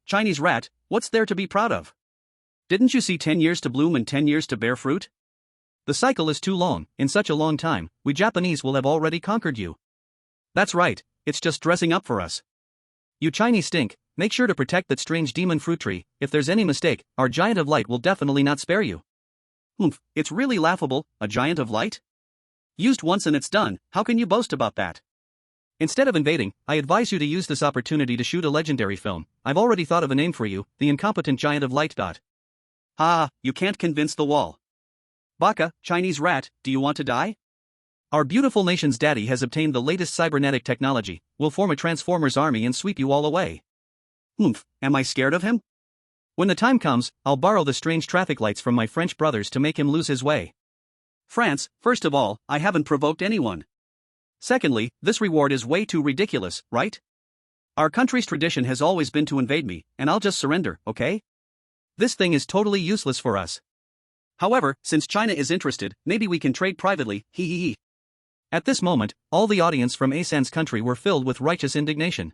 Chinese rat, what's there to be proud of? Didn't you see 10 years to bloom and 10 years to bear fruit? The cycle is too long, in such a long time, we Japanese will have already conquered you. That's right, it's just dressing up for us. You Chinese stink, make sure to protect that strange demon fruit tree, if there's any mistake, our giant of light will definitely not spare you. It's really laughable, a giant of light? Used once and it's done, how can you boast about that? Instead of invading, I advise you to use this opportunity to shoot a legendary film. I've already thought of a name for you, the incompetent giant of light. You can't convince the wall. Baka, Chinese rat, do you want to die? Our beautiful nation's daddy has obtained the latest cybernetic technology, we'll form a Transformers army and sweep you all away. Am I scared of him? When the time comes, I'll borrow the strange traffic lights from my French brothers to make him lose his way. France, first of all, I haven't provoked anyone. Secondly, this reward is way too ridiculous, right? Our country's tradition has always been to invade me, and I'll just surrender, okay? This thing is totally useless for us. However, since China is interested, maybe we can trade privately, hee. At this moment, all the audience from Asan's country were filled with righteous indignation.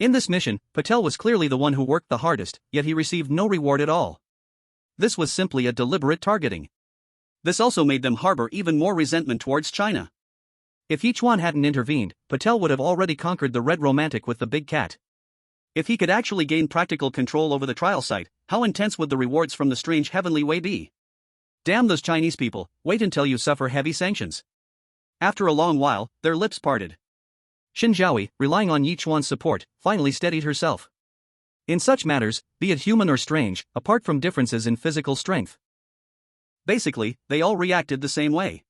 In this mission, Patel was clearly the one who worked the hardest, yet he received no reward at all. This was simply a deliberate targeting. This also made them harbor even more resentment towards China. If Ye Chuan hadn't intervened, Patel would have already conquered the red romantic with the big cat. If he could actually gain practical control over the trial site, how intense would the rewards from the strange heavenly way be? Damn those Chinese people, wait until you suffer heavy sanctions. After a long while, their lips parted. Shen Zhaoyi, relying on Ye Chuan's support, finally steadied herself. In such matters, be it human or strange, apart from differences in physical strength. Basically, they all reacted the same way.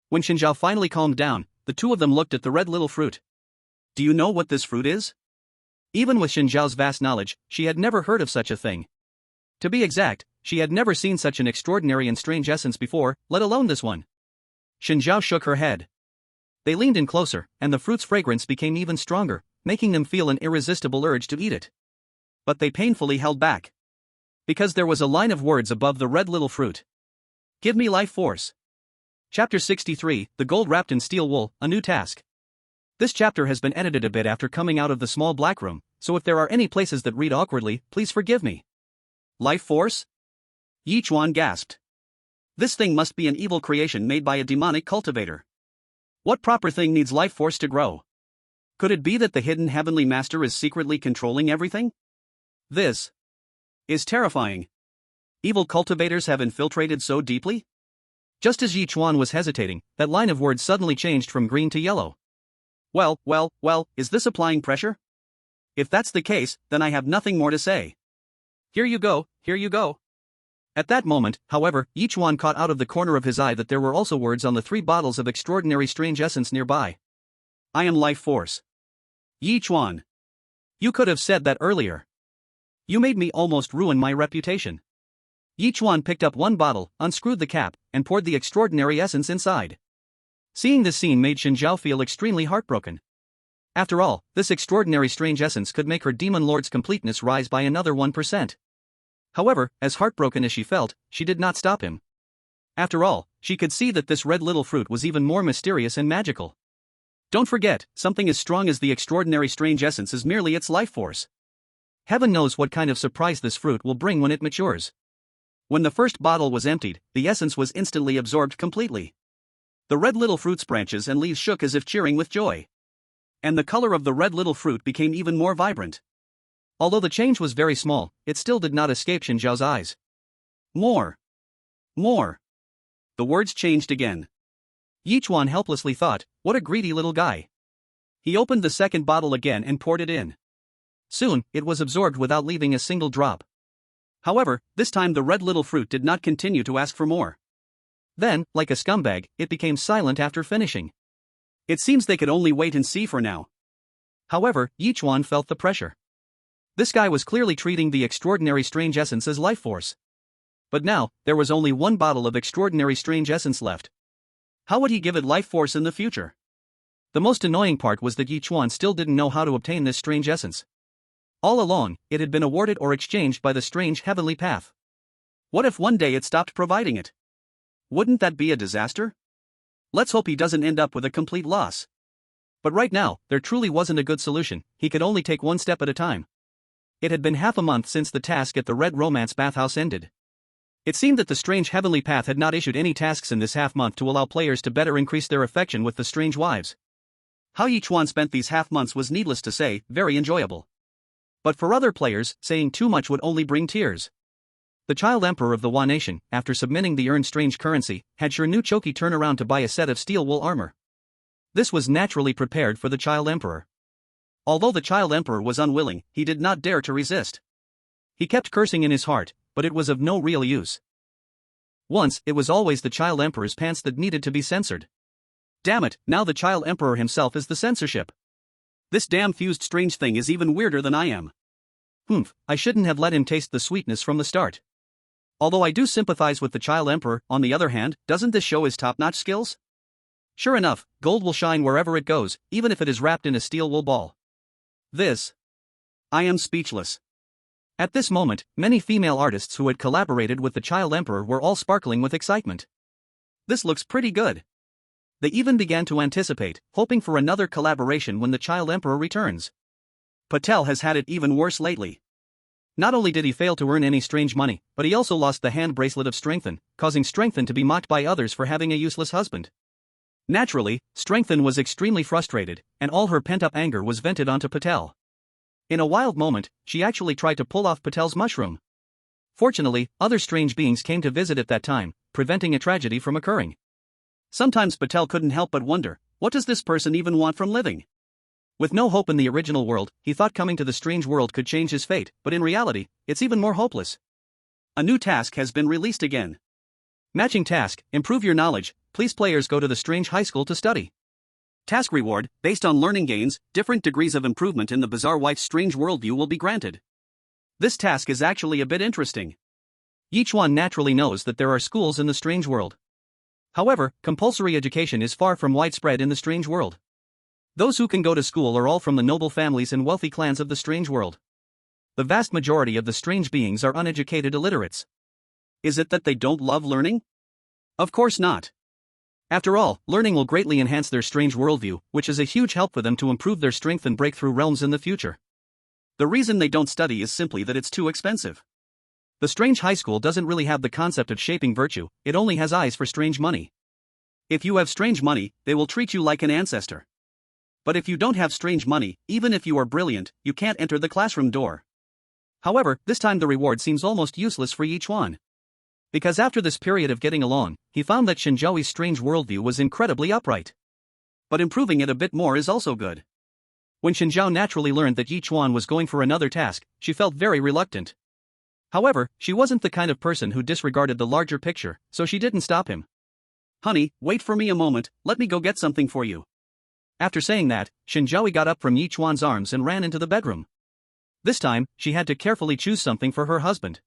When Shen Zhao finally calmed down, the two of them looked at the red little fruit. Do you know what this fruit is? Even with Shen Zhao's vast knowledge, she had never heard of such a thing. To be exact, she had never seen such an extraordinary and strange essence before, let alone this one. Shen Zhao shook her head. They leaned in closer, and the fruit's fragrance became even stronger, making them feel an irresistible urge to eat it. But they painfully held back. Because there was a line of words above the red little fruit. Give me life force. Chapter 63, The Gold Wrapped in Steel Wool, A New Task. This chapter has been edited a bit after coming out of the small black room, so if there are any places that read awkwardly, please forgive me. Life force? Ye Chuan gasped. This thing must be an evil creation made by a demonic cultivator. What proper thing needs life force to grow? Could it be that the hidden heavenly master is secretly controlling everything? This is terrifying. Evil cultivators have infiltrated so deeply? Just as Ye Chuan was hesitating, that line of words suddenly changed from green to yellow. Well, is this applying pressure? If that's the case, then I have nothing more to say. Here you go. At that moment, however, Ye Chuan caught out of the corner of his eye that there were also words on the 3 bottles of extraordinary strange essence nearby. I am life force. Ye Chuan. You could have said that earlier. You made me almost ruin my reputation. Ye Chuan picked up 1 bottle, unscrewed the cap, and poured the extraordinary essence inside. Seeing this scene made Shen Zhao feel extremely heartbroken. After all, this extraordinary strange essence could make her demon lord's completeness rise by another 1%. However, as heartbroken as she felt, she did not stop him. After all, she could see that this red little fruit was even more mysterious and magical. Don't forget, something as strong as the extraordinary strange essence is merely its life force. Heaven knows what kind of surprise this fruit will bring when it matures. When the first bottle was emptied, the essence was instantly absorbed completely. The red little fruit's branches and leaves shook as if cheering with joy. And the color of the red little fruit became even more vibrant. Although the change was very small, it still did not escape Shen Zhao's eyes. More. The words changed again. Yichuan helplessly thought, what a greedy little guy. He opened the second bottle again and poured it in. Soon, it was absorbed without leaving a single drop. However, this time the red little fruit did not continue to ask for more. Then, like a scumbag, it became silent after finishing. It seems they could only wait and see for now. However, Yichuan felt the pressure. This guy was clearly treating the extraordinary strange essence as life force. But now, there was only 1 bottle of extraordinary strange essence left. How would he give it life force in the future? The most annoying part was that Yichuan still didn't know how to obtain this strange essence. All along, it had been awarded or exchanged by the strange heavenly path. What if one day it stopped providing it? Wouldn't that be a disaster? Let's hope he doesn't end up with a complete loss. But right now, there truly wasn't a good solution. He could only take 1 step at a time. It had been half a month since the task at the Red Romance bathhouse ended. It seemed that the strange heavenly path had not issued any tasks in this half-month to allow players to better increase their affection with the strange wives. How Yichuan spent these half-months was, needless to say, very enjoyable. But for other players, saying too much would only bring tears. The child emperor of the Hua nation, after submitting the earned strange currency, had Shen Zhaoyi turn around to buy a set of steel wool armor. This was naturally prepared for the child emperor. Although the child emperor was unwilling, he did not dare to resist. He kept cursing in his heart, but it was of no real use. Once, it was always the child emperor's pants that needed to be censored. Damn it, now the child emperor himself is the censorship. This damn fused strange thing is even weirder than I am. I shouldn't have let him taste the sweetness from the start. Although I do sympathize with the child emperor, on the other hand, doesn't this show his top-notch skills? Sure enough, gold will shine wherever it goes, even if it is wrapped in a steel wool ball. I am speechless. At this moment, many female artists who had collaborated with the child emperor were all sparkling with excitement. This looks pretty good. They even began to anticipate, hoping for another collaboration when the child emperor returns. Patel has had it even worse lately. Not only did he fail to earn any strange money, but he also lost the hand bracelet of Strengthen, causing Strengthen to be mocked by others for having a useless husband. Naturally, Strengthen was extremely frustrated, and all her pent-up anger was vented onto Patel. In a wild moment, she actually tried to pull off Patel's mushroom. Fortunately, other strange beings came to visit at that time, preventing a tragedy from occurring. Sometimes Patel couldn't help but wonder, what does this person even want from living? With no hope in the original world, he thought coming to the strange world could change his fate, but in reality, it's even more hopeless. A new task has been released again. Matching task, improve your knowledge, please players go to the strange high school to study. Task reward, based on learning gains, different degrees of improvement in the bizarre wife's strange worldview will be granted. This task is actually a bit interesting. Yichuan naturally knows that there are schools in the strange world. However, compulsory education is far from widespread in the strange world. Those who can go to school are all from the noble families and wealthy clans of the strange world. The vast majority of the strange beings are uneducated illiterates. Is it that they don't love learning? Of course not. After all, learning will greatly enhance their strange worldview, which is a huge help for them to improve their strength and break through realms in the future. The reason they don't study is simply that it's too expensive. The strange high school doesn't really have the concept of shaping virtue, it only has eyes for strange money. If you have strange money, they will treat you like an ancestor. But if you don't have strange money, even if you are brilliant, you can't enter the classroom door. However, this time the reward seems almost useless for Ye Chuan. Because after this period of getting along, he found that Shen Zhaoyi's strange worldview was incredibly upright. But improving it a bit more is also good. When Shen Zhao naturally learned that Ye Chuan was going for another task, she felt very reluctant. However, she wasn't the kind of person who disregarded the larger picture, so she didn't stop him. "Honey, wait for me a moment, let me go get something for you." After saying that, Shen Zhaoyi got up from Ye Chuan's arms and ran into the bedroom. This time, she had to carefully choose something for her husband.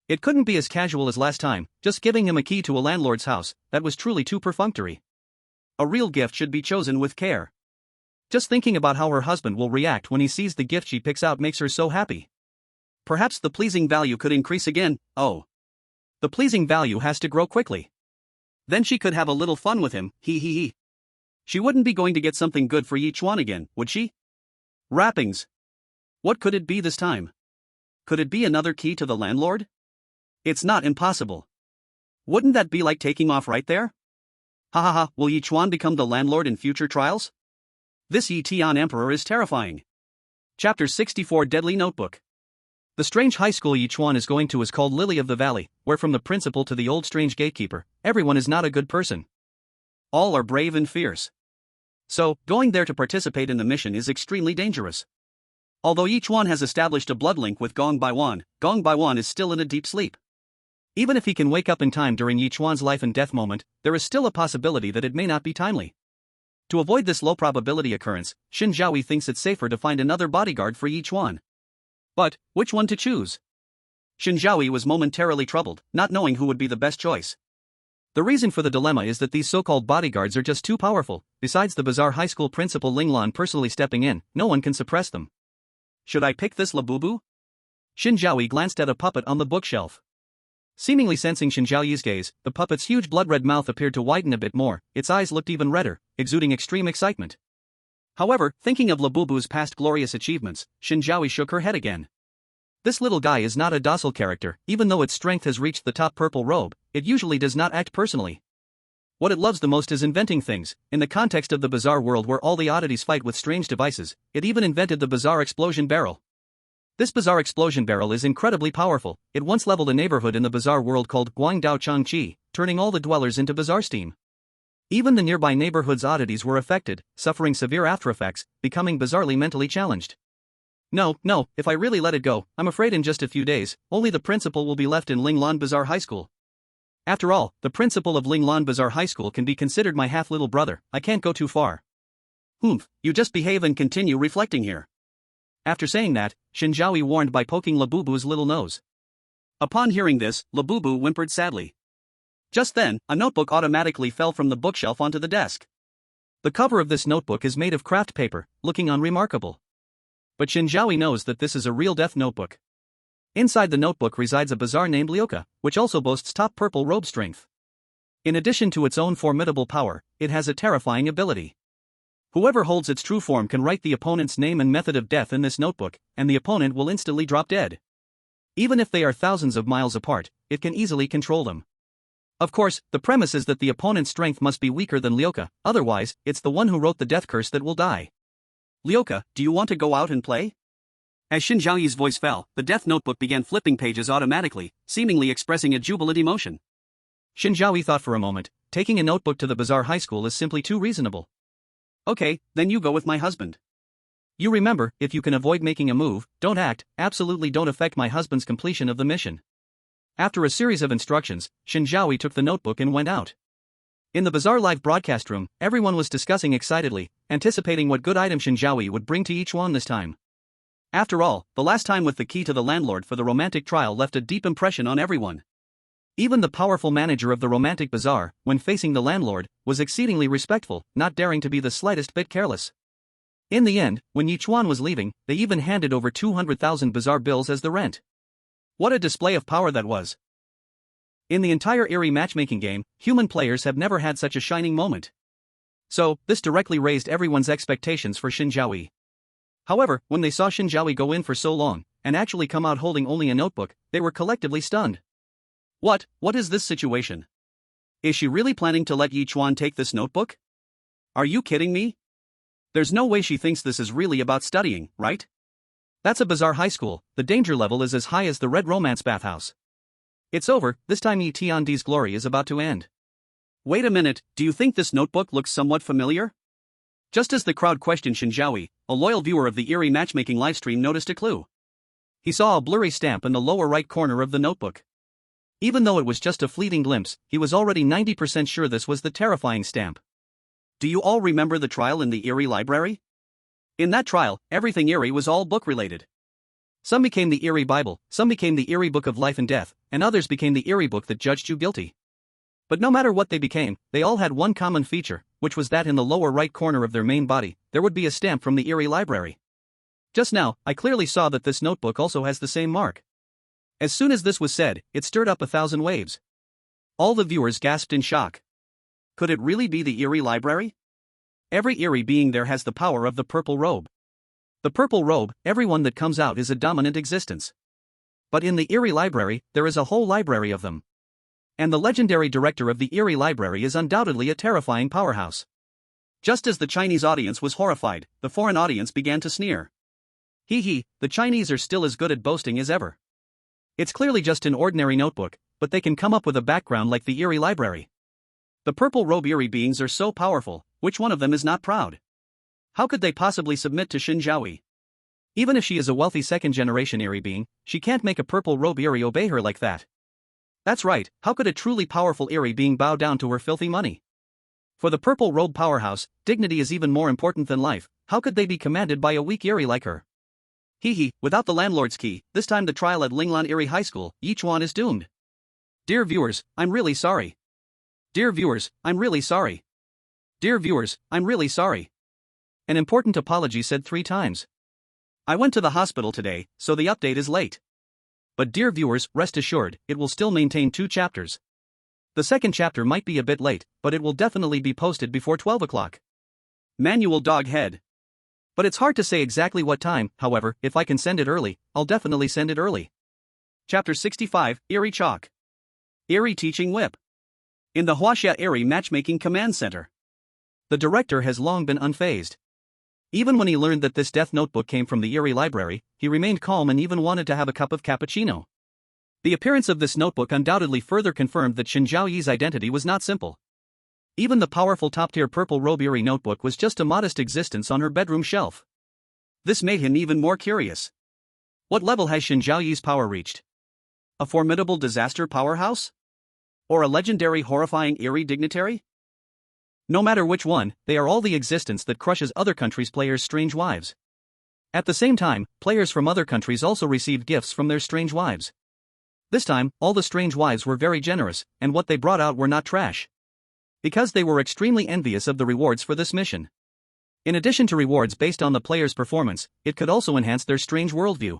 It couldn't be as casual as last time, just giving him a key to a landlord's house. That was truly too perfunctory. A real gift should be chosen with care. Just thinking about how her husband will react when he sees the gift she picks out makes her so happy. Perhaps the pleasing value could increase again. Oh. The pleasing value has to grow quickly. Then she could have a little fun with him, he. She wouldn't be going to get something good for Ye Chuan again, would she? Wrappings. What could it be this time? Could it be another key to the landlord? It's not impossible. Wouldn't that be like taking off right there? Ha, will Ye Chuan become the landlord in future trials? This Ye Tian Emperor is terrifying. Chapter 64 Deadly Notebook. The strange high school Ye Chuan is going to is called Lily of the Valley, where from the principal to the old strange gatekeeper, everyone is not a good person. All are brave and fierce. So, going there to participate in the mission is extremely dangerous. Although Ye Chuan has established a blood link with Gong Baiwan is still in a deep sleep. Even if he can wake up in time during Ye Chuan's life and death moment, there is still a possibility that it may not be timely. To avoid this low probability occurrence, Shen Zhaoyi thinks it's safer to find another bodyguard for Ye Chuan. But, which one to choose? Shen Zhaoyi was momentarily troubled, not knowing who would be the best choice. The reason for the dilemma is that these so-called bodyguards are just too powerful. Besides the bizarre high school principal Ling Lan personally stepping in, no one can suppress them. Should I pick this Labubu? Shen Zhaoyi glanced at a puppet on the bookshelf. Seemingly sensing Shen Zhaoyi's gaze, the puppet's huge blood-red mouth appeared to widen a bit more, its eyes looked even redder, exuding extreme excitement. However, thinking of Labubu's past glorious achievements, Shen Zhaoyi shook her head again. This little guy is not a docile character, even though its strength has reached the top purple robe, it usually does not act personally. What it loves the most is inventing things. In the context of the bizarre world where all the oddities fight with strange devices, it even invented the bizarre explosion barrel. This bizarre explosion barrel is incredibly powerful. It once leveled a neighborhood in the bizarre world called Guangdao Changqi, turning all the dwellers into bizarre steam. Even the nearby neighborhood's oddities were affected, suffering severe aftereffects, becoming bizarrely mentally challenged. No, if I really let it go, I'm afraid in just a few days, only the principal will be left in Linglan Bazaar High School. After all, the principal of Linglan Bazaar High School can be considered my half-little brother, I can't go too far. You just behave and continue reflecting here. After saying that, Shen Zhaoyi warned by poking Labubu's little nose. Upon hearing this, Labubu whimpered sadly. Just then, a notebook automatically fell from the bookshelf onto the desk. The cover of this notebook is made of craft paper, looking unremarkable. But Shen Zhaoyi knows that this is a real death notebook. Inside the notebook resides a bazaar named Liuka, which also boasts top purple robe strength. In addition to its own formidable power, it has a terrifying ability. Whoever holds its true form can write the opponent's name and method of death in this notebook, and the opponent will instantly drop dead. Even if they are thousands of miles apart, it can easily control them. Of course, the premise is that the opponent's strength must be weaker than Liuka, otherwise, it's the one who wrote the death curse that will die. Liuka, do you want to go out and play? As Shen Zhaoyi's voice fell, the death notebook began flipping pages automatically, seemingly expressing a jubilant emotion. Shen Zhaoyi thought for a moment, taking a notebook to the Bazaar High School is simply too reasonable. Okay, then you go with my husband. You remember, if you can avoid making a move, don't act, absolutely don't affect my husband's completion of the mission. After a series of instructions, Shen Zhaoyi took the notebook and went out. In the Bazaar live broadcast room, everyone was discussing excitedly, anticipating what good item Shen Zhaoyi would bring to Yichuan this time. After all, the last time with the key to the landlord for the romantic trial left a deep impression on everyone. Even the powerful manager of the romantic bazaar, when facing the landlord, was exceedingly respectful, not daring to be the slightest bit careless. In the end, when Yichuan was leaving, they even handed over 200,000 bazaar bills as the rent. What a display of power that was! In the entire Eerie Matchmaking game, human players have never had such a shining moment. So, this directly raised everyone's expectations for Shen Zhaoyi. However, when they saw Shen Zhaoyi go in for so long, and actually come out holding only a notebook, they were collectively stunned. What is this situation? Is she really planning to let Ye Chuan take this notebook? Are you kidding me? There's no way she thinks this is really about studying, right? That's a bizarre high school, the danger level is as high as the red romance bathhouse. It's over, this time Ye Tiandi's glory is about to end. Wait a minute, do you think this notebook looks somewhat familiar? Just as the crowd questioned Shen Zhaoyi, a loyal viewer of the Eerie Matchmaking livestream noticed a clue. He saw a blurry stamp in the lower right corner of the notebook. Even though it was just a fleeting glimpse, he was already 90% sure this was the terrifying stamp. Do you all remember the trial in the Eerie Library? In that trial, everything Eerie was all book-related. Some became the Eerie Bible, some became the Eerie Book of Life and Death, and others became the Eerie Book that judged you guilty. But no matter what they became, they all had one common feature, which was that in the lower right corner of their main body, there would be a stamp from the Eerie Library. Just now, I clearly saw that this notebook also has the same mark. As soon as this was said, it stirred up 1,000 waves. All the viewers gasped in shock. Could it really be the Eerie Library? Every Eerie being there has the power of the purple robe. The purple robe, everyone that comes out is a dominant existence. But in the Eerie Library, there is a whole library of them. And the legendary director of the Eerie Library is undoubtedly a terrifying powerhouse. Just as the Chinese audience was horrified, the foreign audience began to sneer. Hee, the Chinese are still as good at boasting as ever. It's clearly just an ordinary notebook, but they can come up with a background like the Eerie Library. The purple robe Eerie beings are so powerful, which one of them is not proud? How could they possibly submit to Shen Zhaoyi? Even if she is a wealthy second-generation Eerie being, she can't make a purple robe Eerie obey her like that. That's right, how could a truly powerful Eerie being bow down to her filthy money? For the purple robe powerhouse, dignity is even more important than life, how could they be commanded by a weak Eerie like her? Without the landlord's key, this time the trial at Linglan Eerie High School, Yichuan is doomed. Dear viewers, I'm really sorry. Dear viewers, I'm really sorry. Dear viewers, I'm really sorry. An important apology said 3 times. I went to the hospital today, so the update is late. But dear viewers, rest assured, it will still maintain 2 chapters. The second chapter might be a bit late, but it will definitely be posted before 12 o'clock. Manual dog head. But it's hard to say exactly what time, however, if I can send it early, I'll definitely send it early. Chapter 65, Eerie Chalk. Eerie Teaching Whip. In the Huaxia Eerie Matchmaking Command Center. The director has long been unfazed. Even when he learned that this death notebook came from the Eerie Library, he remained calm and even wanted to have a cup of cappuccino. The appearance of this notebook undoubtedly further confirmed that Shen Zhaoyi's identity was not simple. Even the powerful top-tier purple robe Eerie notebook was just a modest existence on her bedroom shelf. This made him even more curious. What level has Shen Zhaoyi's power reached? A formidable disaster powerhouse? Or a legendary horrifying Eerie dignitary? No matter which one, they are all the existence that crushes other countries' players' strange wives. At the same time, players from other countries also received gifts from their strange wives. This time, all the strange wives were very generous, and what they brought out were not trash. Because they were extremely envious of the rewards for this mission. In addition to rewards based on the player's performance, it could also enhance their strange worldview.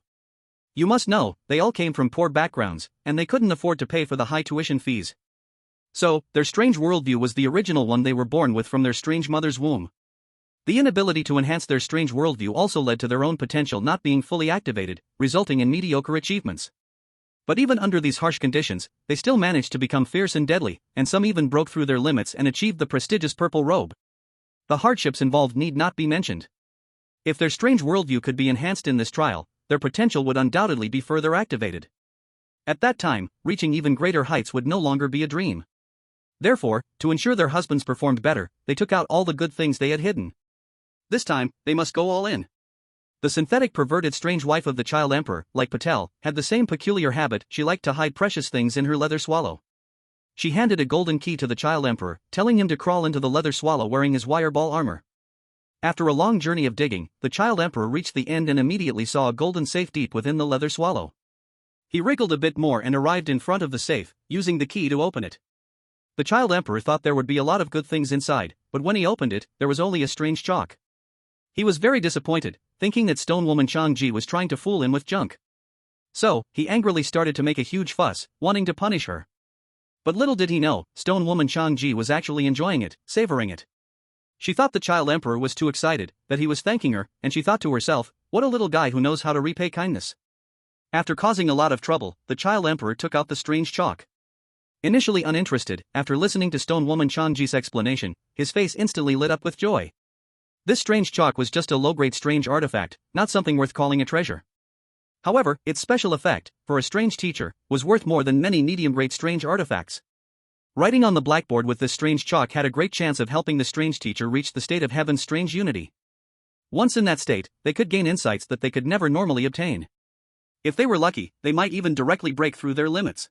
You must know, they all came from poor backgrounds, and they couldn't afford to pay for the high tuition fees. So, their strange worldview was the original one they were born with from their strange mother's womb. The inability to enhance their strange worldview also led to their own potential not being fully activated, resulting in mediocre achievements. But even under these harsh conditions, they still managed to become fierce and deadly, and some even broke through their limits and achieved the prestigious purple robe. The hardships involved need not be mentioned. If their strange worldview could be enhanced in this trial, their potential would undoubtedly be further activated. At that time, reaching even greater heights would no longer be a dream. Therefore, to ensure their husbands performed better, they took out all the good things they had hidden. This time, they must go all in. The synthetic perverted strange wife of the child emperor, like Patel, had the same peculiar habit. She liked to hide precious things in her leather swallow. She handed a golden key to the child emperor, telling him to crawl into the leather swallow wearing his wireball armor. After a long journey of digging, the child emperor reached the end and immediately saw a golden safe deep within the leather swallow. He wriggled a bit more and arrived in front of the safe, using the key to open it. The child emperor thought there would be a lot of good things inside, but when he opened it, there was only a strange chalk. He was very disappointed, thinking that stone woman Changji was trying to fool him with junk. So, he angrily started to make a huge fuss, wanting to punish her. But little did he know, stone woman Changji was actually enjoying it, savoring it. She thought the child emperor was too excited, that he was thanking her, and she thought to herself, what a little guy who knows how to repay kindness. After causing a lot of trouble, the child emperor took out the strange chalk. Initially uninterested, after listening to stone woman Changji's explanation, his face instantly lit up with joy. This strange chalk was just a low-grade strange artifact, not something worth calling a treasure. However, its special effect, for a strange teacher, was worth more than many medium-grade strange artifacts. Writing on the blackboard with this strange chalk had a great chance of helping the strange teacher reach the state of heaven's strange unity. Once in that state, they could gain insights that they could never normally obtain. If they were lucky, they might even directly break through their limits.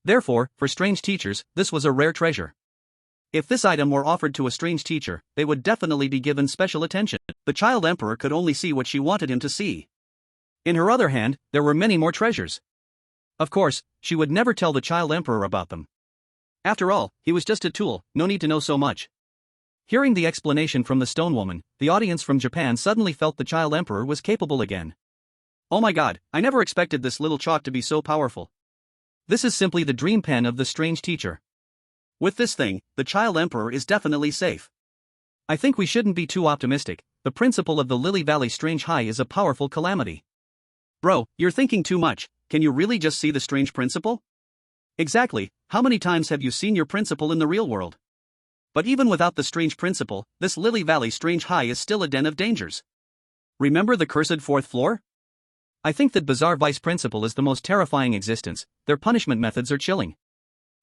Therefore, for strange teachers, this was a rare treasure. If this item were offered to a strange teacher, they would definitely be given special attention. The child emperor could only see what she wanted him to see. In her other hand, there were many more treasures. Of course, she would never tell the child emperor about them. After all, he was just a tool, no need to know so much. Hearing the explanation from the stone woman, the audience from Japan suddenly felt the child emperor was capable again. Oh my god, I never expected this little chalk to be so powerful. This is simply the dream pen of the strange teacher. With this thing, the child emperor is definitely safe. I think we shouldn't be too optimistic. The principle of the Lily Valley Strange High is a powerful calamity. Bro, you're thinking too much. Can you really just see the strange principle? Exactly, how many times have you seen your principle in the real world? But even without the strange principle, this Lily Valley Strange High is still a den of dangers. Remember the cursed fourth floor? I think that bizarre vice principal is the most terrifying existence. Their punishment methods are chilling.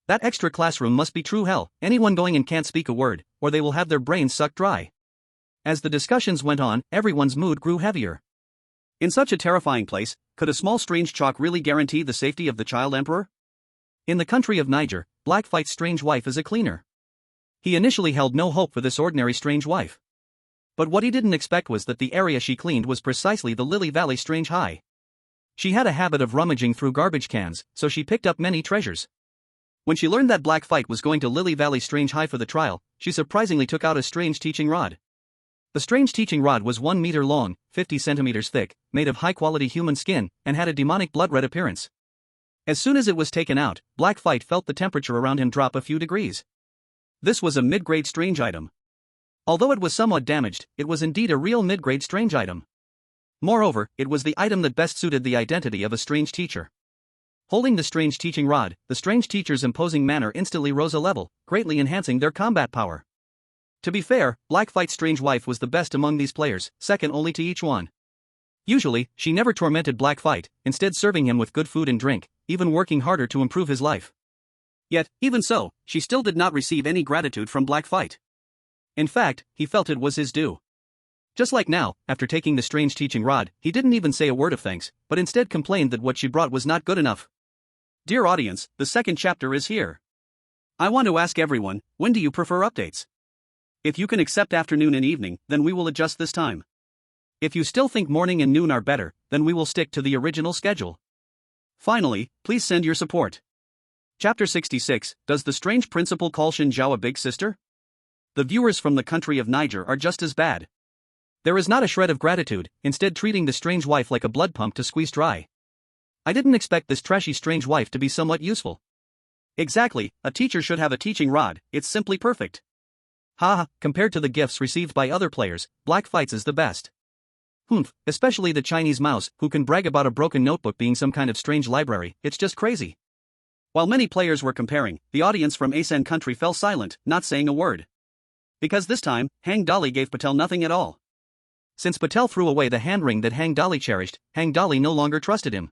That extra classroom must be true hell. Anyone going in can't speak a word, or they will have their brains sucked dry. As the discussions went on, everyone's mood grew heavier. In such a terrifying place, could a small strange chalk really guarantee the safety of the child emperor? In the country of Niger, Blackfight's strange wife is a cleaner. He initially held no hope for this ordinary strange wife. But what he didn't expect was that the area she cleaned was precisely the Lily Valley Strange High. She had a habit of rummaging through garbage cans, so she picked up many treasures. When she learned that Blackfight was going to Lily Valley Strange High for the trial, she surprisingly took out a strange teaching rod. The strange teaching rod was 1 meter long, 50 centimeters thick, made of high-quality human skin, and had a demonic blood-red appearance. As soon as it was taken out, Blackfight felt the temperature around him drop a few degrees. This was a mid-grade strange item. Although it was somewhat damaged, it was indeed a real mid-grade strange item. Moreover, it was the item that best suited the identity of a strange teacher. Holding the strange teaching rod, the strange teacher's imposing manner instantly rose a level, greatly enhancing their combat power. To be fair, Blackfight's strange wife was the best among these players, second only to Ye Chuan. Usually, she never tormented Blackfight, instead serving him with good food and drink, even working harder to improve his life. Yet, even so, she still did not receive any gratitude from Blackfight. In fact, he felt it was his due. Just like now, after taking the strange teaching rod, he didn't even say a word of thanks, but instead complained that what she brought was not good enough. Dear audience, the second chapter is here. I want to ask everyone, when do you prefer updates? If you can accept afternoon and evening, then we will adjust this time. If you still think morning and noon are better, then we will stick to the original schedule. Finally, please send your support. Chapter 66, Does the Strange Principal Call Shen Zhao a big sister? The viewers from the country of Niger are just as bad. There is not a shred of gratitude, instead treating the strange wife like a blood pump to squeeze dry. I didn't expect this trashy strange wife to be somewhat useful. Exactly, a teacher should have a teaching rod, it's simply perfect. Haha, compared to the gifts received by other players, Blackfight's is the best. Humph, especially the Chinese mouse, who can brag about a broken notebook being some kind of strange library, it's just crazy. While many players were comparing, the audience from Asen country fell silent, not saying a word. Because this time, Hang Dali gave Patel nothing at all. Since Patel threw away the hand ring that Hang Dali cherished, Hang Dali no longer trusted him.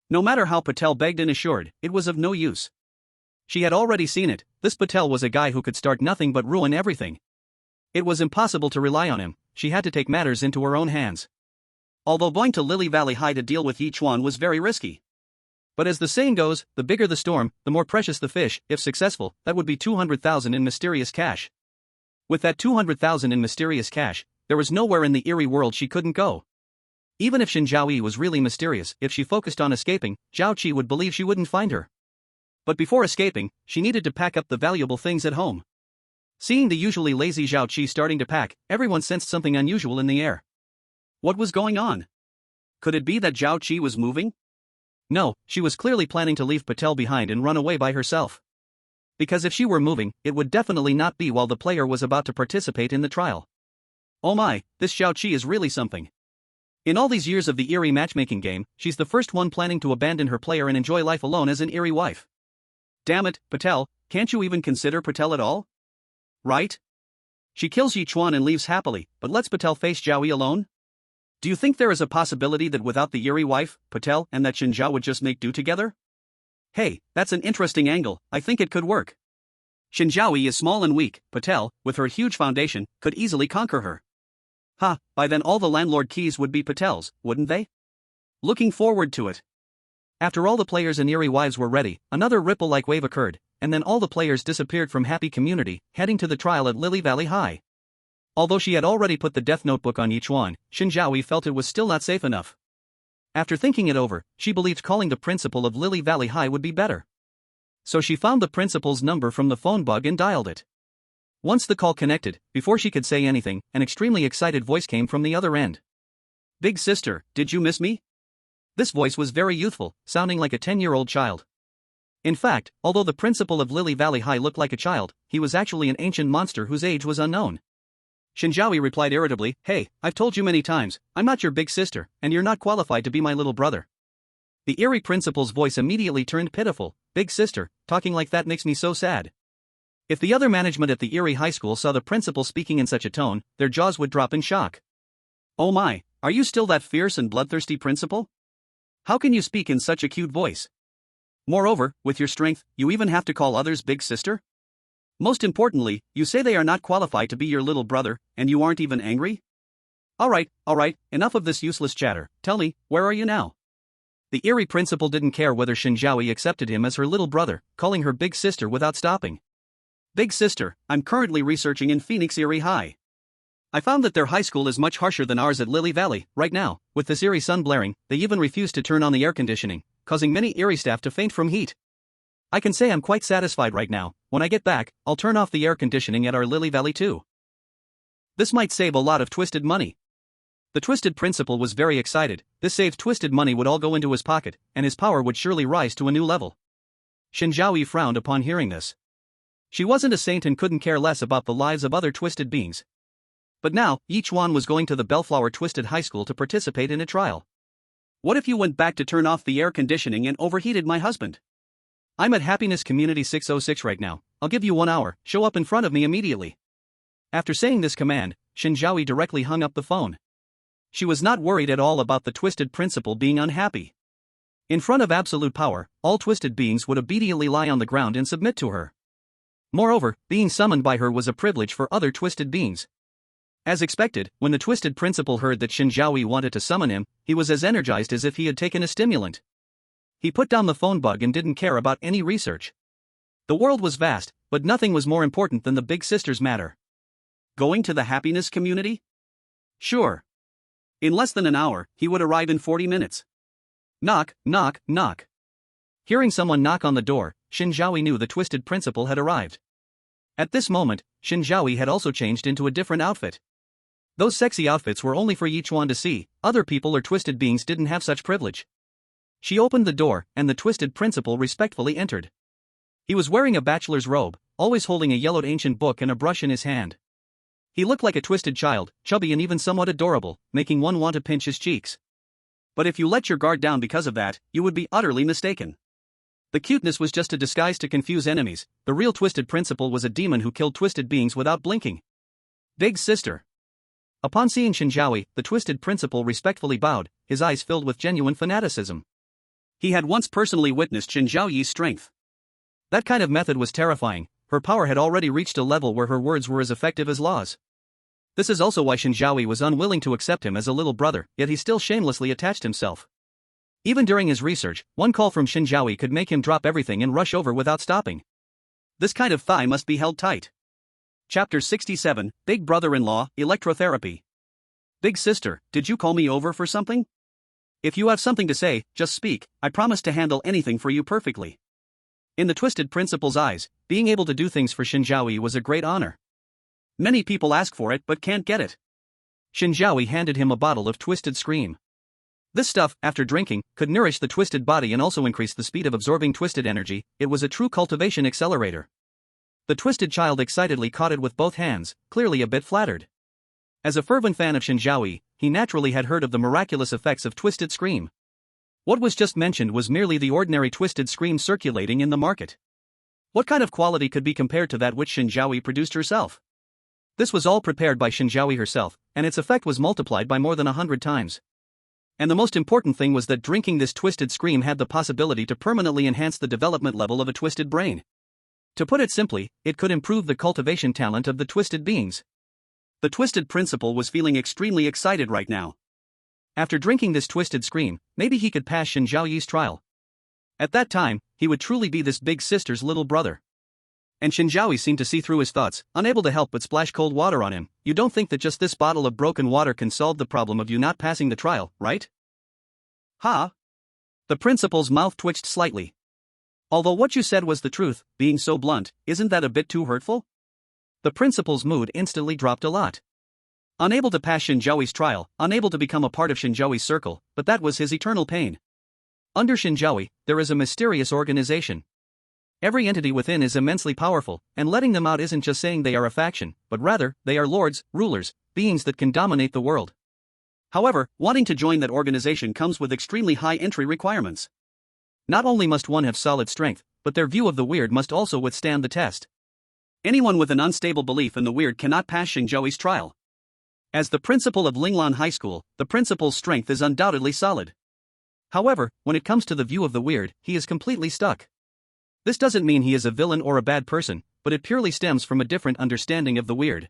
No matter how Patel begged and assured, it was of no use. She had already seen it, this Patel was a guy who could start nothing but ruin everything. It was impossible to rely on him, she had to take matters into her own hands. Although going to Lily Valley High to deal with Ye Chuan was very risky. But as the saying goes, the bigger the storm, the more precious the fish. If successful, that would be 200,000 in mysterious cash. With that 200,000 in mysterious cash, there was nowhere in the Eerie world she couldn't go. Even if Shen Zhaoyi was really mysterious, if she focused on escaping, Zhao Qi would believe she wouldn't find her. But before escaping, she needed to pack up the valuable things at home. Seeing the usually lazy Zhao Qi starting to pack, everyone sensed something unusual in the air. What was going on? Could it be that Zhao Qi was moving? No, she was clearly planning to leave Patel behind and run away by herself. Because if she were moving, it would definitely not be while the player was about to participate in the trial. Oh my, this Zhao Qi is really something. In all these years of the Eerie Matchmaking game, she's the first one planning to abandon her player and enjoy life alone as an Eerie wife. Damn it, Patel, can't you even consider Patel at all? Right? She kills Ye Chuan and leaves happily, but lets Patel face Zhaoyi alone? Do you think there is a possibility that without the Eerie wife, Patel and that Shen Zhao would just make do together? Hey, that's an interesting angle, I think it could work. Shen Zhaoyi is small and weak, Patel, with her huge foundation, could easily conquer her. By then all the landlord keys would be Patel's, wouldn't they? Looking forward to it. After all the players and Eerie wives were ready, another ripple-like wave occurred, and then all the players disappeared from Happy Community, heading to the trial at Lily Valley High. Although she had already put the death notebook on Yichuan, Shen Zhaoyi felt it was still not safe enough. After thinking it over, she believed calling the principal of Lily Valley High would be better. So she found the principal's number from the phone bug and dialed it. Once the call connected, before she could say anything, an extremely excited voice came from the other end. "Big sister, did you miss me?" This voice was very youthful, sounding like a 10-year-old child. In fact, although the principal of Lily Valley High looked like a child, he was actually an ancient monster whose age was unknown. Shen Zhaoyi replied irritably, "Hey, I've told you many times, I'm not your big sister, and you're not qualified to be my little brother." The eerie principal's voice immediately turned pitiful. "Big sister, talking like that makes me so sad." If the other management at the Eerie High School saw the principal speaking in such a tone, their jaws would drop in shock. "Oh my, are you still that fierce and bloodthirsty principal? How can you speak in such a cute voice? Moreover, with your strength, you even have to call others big sister? Most importantly, you say they are not qualified to be your little brother, and you aren't even angry? Alright, enough of this useless chatter, tell me, where are you now?" The Eerie principal didn't care whether Shen Zhaoyi accepted him as her little brother, calling her big sister without stopping. "Big sister, I'm currently researching in Phoenix Eerie High. I found that their high school is much harsher than ours at Lily Valley. Right now, with this eerie sun blaring, they even refuse to turn on the air conditioning, causing many Eerie staff to faint from heat. I can say I'm quite satisfied right now. When I get back, I'll turn off the air conditioning at our Lily Valley too. This might save a lot of twisted money." The twisted principal was very excited. This saved twisted money would all go into his pocket, and his power would surely rise to a new level. Shen Zhaoyi frowned upon hearing this. She wasn't a saint and couldn't care less about the lives of other twisted beings. But now, Ye Chuan was going to the Bellflower Twisted High School to participate in a trial. "What if you went back to turn off the air conditioning and overheated my husband? I'm at Happiness Community 606 right now. I'll give you 1 hour, show up in front of me immediately." After saying this command, Shen Zhaoyi directly hung up the phone. She was not worried at all about the twisted principal being unhappy. In front of absolute power, all twisted beings would obediently lie on the ground and submit to her. Moreover, being summoned by her was a privilege for other twisted beings. As expected, when the twisted principal heard that Shen Zhaoyi wanted to summon him, he was as energized as if he had taken a stimulant. He put down the phone bug and didn't care about any research. The world was vast, but nothing was more important than the big sister's matter. Going to the happiness community? Sure. In less than an hour, he would arrive in 40 minutes. Knock, knock, knock. Hearing someone knock on the door, Shen Zhaoyi knew the twisted principal had arrived. At this moment, Shen Zhaoyi had also changed into a different outfit. Those sexy outfits were only for Ye Chuan to see. Other people or twisted beings didn't have such privilege. She opened the door, and the twisted principal respectfully entered. He was wearing a bachelor's robe, always holding a yellowed ancient book and a brush in his hand. He looked like a twisted child, chubby and even somewhat adorable, making one want to pinch his cheeks. But if you let your guard down because of that, you would be utterly mistaken. The cuteness was just a disguise to confuse enemies. The real twisted principal was a demon who killed twisted beings without blinking. "Big sister." Upon seeing Shen Zhaoyi, the twisted principal respectfully bowed, his eyes filled with genuine fanaticism. He had once personally witnessed Shen Zhaoyi's strength. That kind of method was terrifying. Her power had already reached a level where her words were as effective as laws. This is also why Shen Zhaoyi was unwilling to accept him as a little brother, yet he still shamelessly attached himself. Even during his research, one call from Shen Zhaoyi could make him drop everything and rush over without stopping. This kind of thigh must be held tight. Chapter 67, Big Brother-in-Law, Electrotherapy. "Big sister, did you call me over for something? If you have something to say, just speak. I promise to handle anything for you perfectly." In the twisted principal's eyes, being able to do things for Shen Zhaoyi was a great honor. Many people ask for it but can't get it. Shen Zhaoyi handed him a bottle of twisted scream. This stuff, after drinking, could nourish the twisted body and also increase the speed of absorbing twisted energy. It was a true cultivation accelerator. The twisted child excitedly caught it with both hands, clearly a bit flattered. As a fervent fan of Shen Zhaoyi, he naturally had heard of the miraculous effects of twisted scream. What was just mentioned was merely the ordinary twisted scream circulating in the market. What kind of quality could be compared to that which Shen Zhaoyi produced herself? This was all prepared by Shen Zhaoyi herself, and its effect was multiplied by more than 100 times. And the most important thing was that drinking this twisted scream had the possibility to permanently enhance the development level of a twisted brain. To put it simply, it could improve the cultivation talent of the twisted beings. The twisted principal was feeling extremely excited right now. After drinking this twisted scream, maybe he could pass Shen Zhaoyi's trial. At that time, he would truly be this big sister's little brother. And Shen Zhaoyi seemed to see through his thoughts, unable to help but splash cold water on him. You don't think that just this bottle of broken water can solve the problem of you not passing the trial, right? Ha! The principal's mouth twitched slightly. Although what you said was the truth, being so blunt, isn't that a bit too hurtful? The principal's mood instantly dropped a lot. Unable to pass Shen Zhaoyi's trial, unable to become a part of Shen Zhaoyi's circle, but that was his eternal pain. Under Shen Zhaoyi, there is a mysterious organization. Every entity within is immensely powerful, and letting them out isn't just saying they are a faction, but rather, they are lords, rulers, beings that can dominate the world. However, wanting to join that organization comes with extremely high entry requirements. Not only must one have solid strength, but their view of the weird must also withstand the test. Anyone with an unstable belief in the weird cannot pass Shen Zhaoyi's trial. As the principal of Linglan High School, the principal's strength is undoubtedly solid. However, when it comes to the view of the weird, he is completely stuck. This doesn't mean he is a villain or a bad person, but it purely stems from a different understanding of the weird.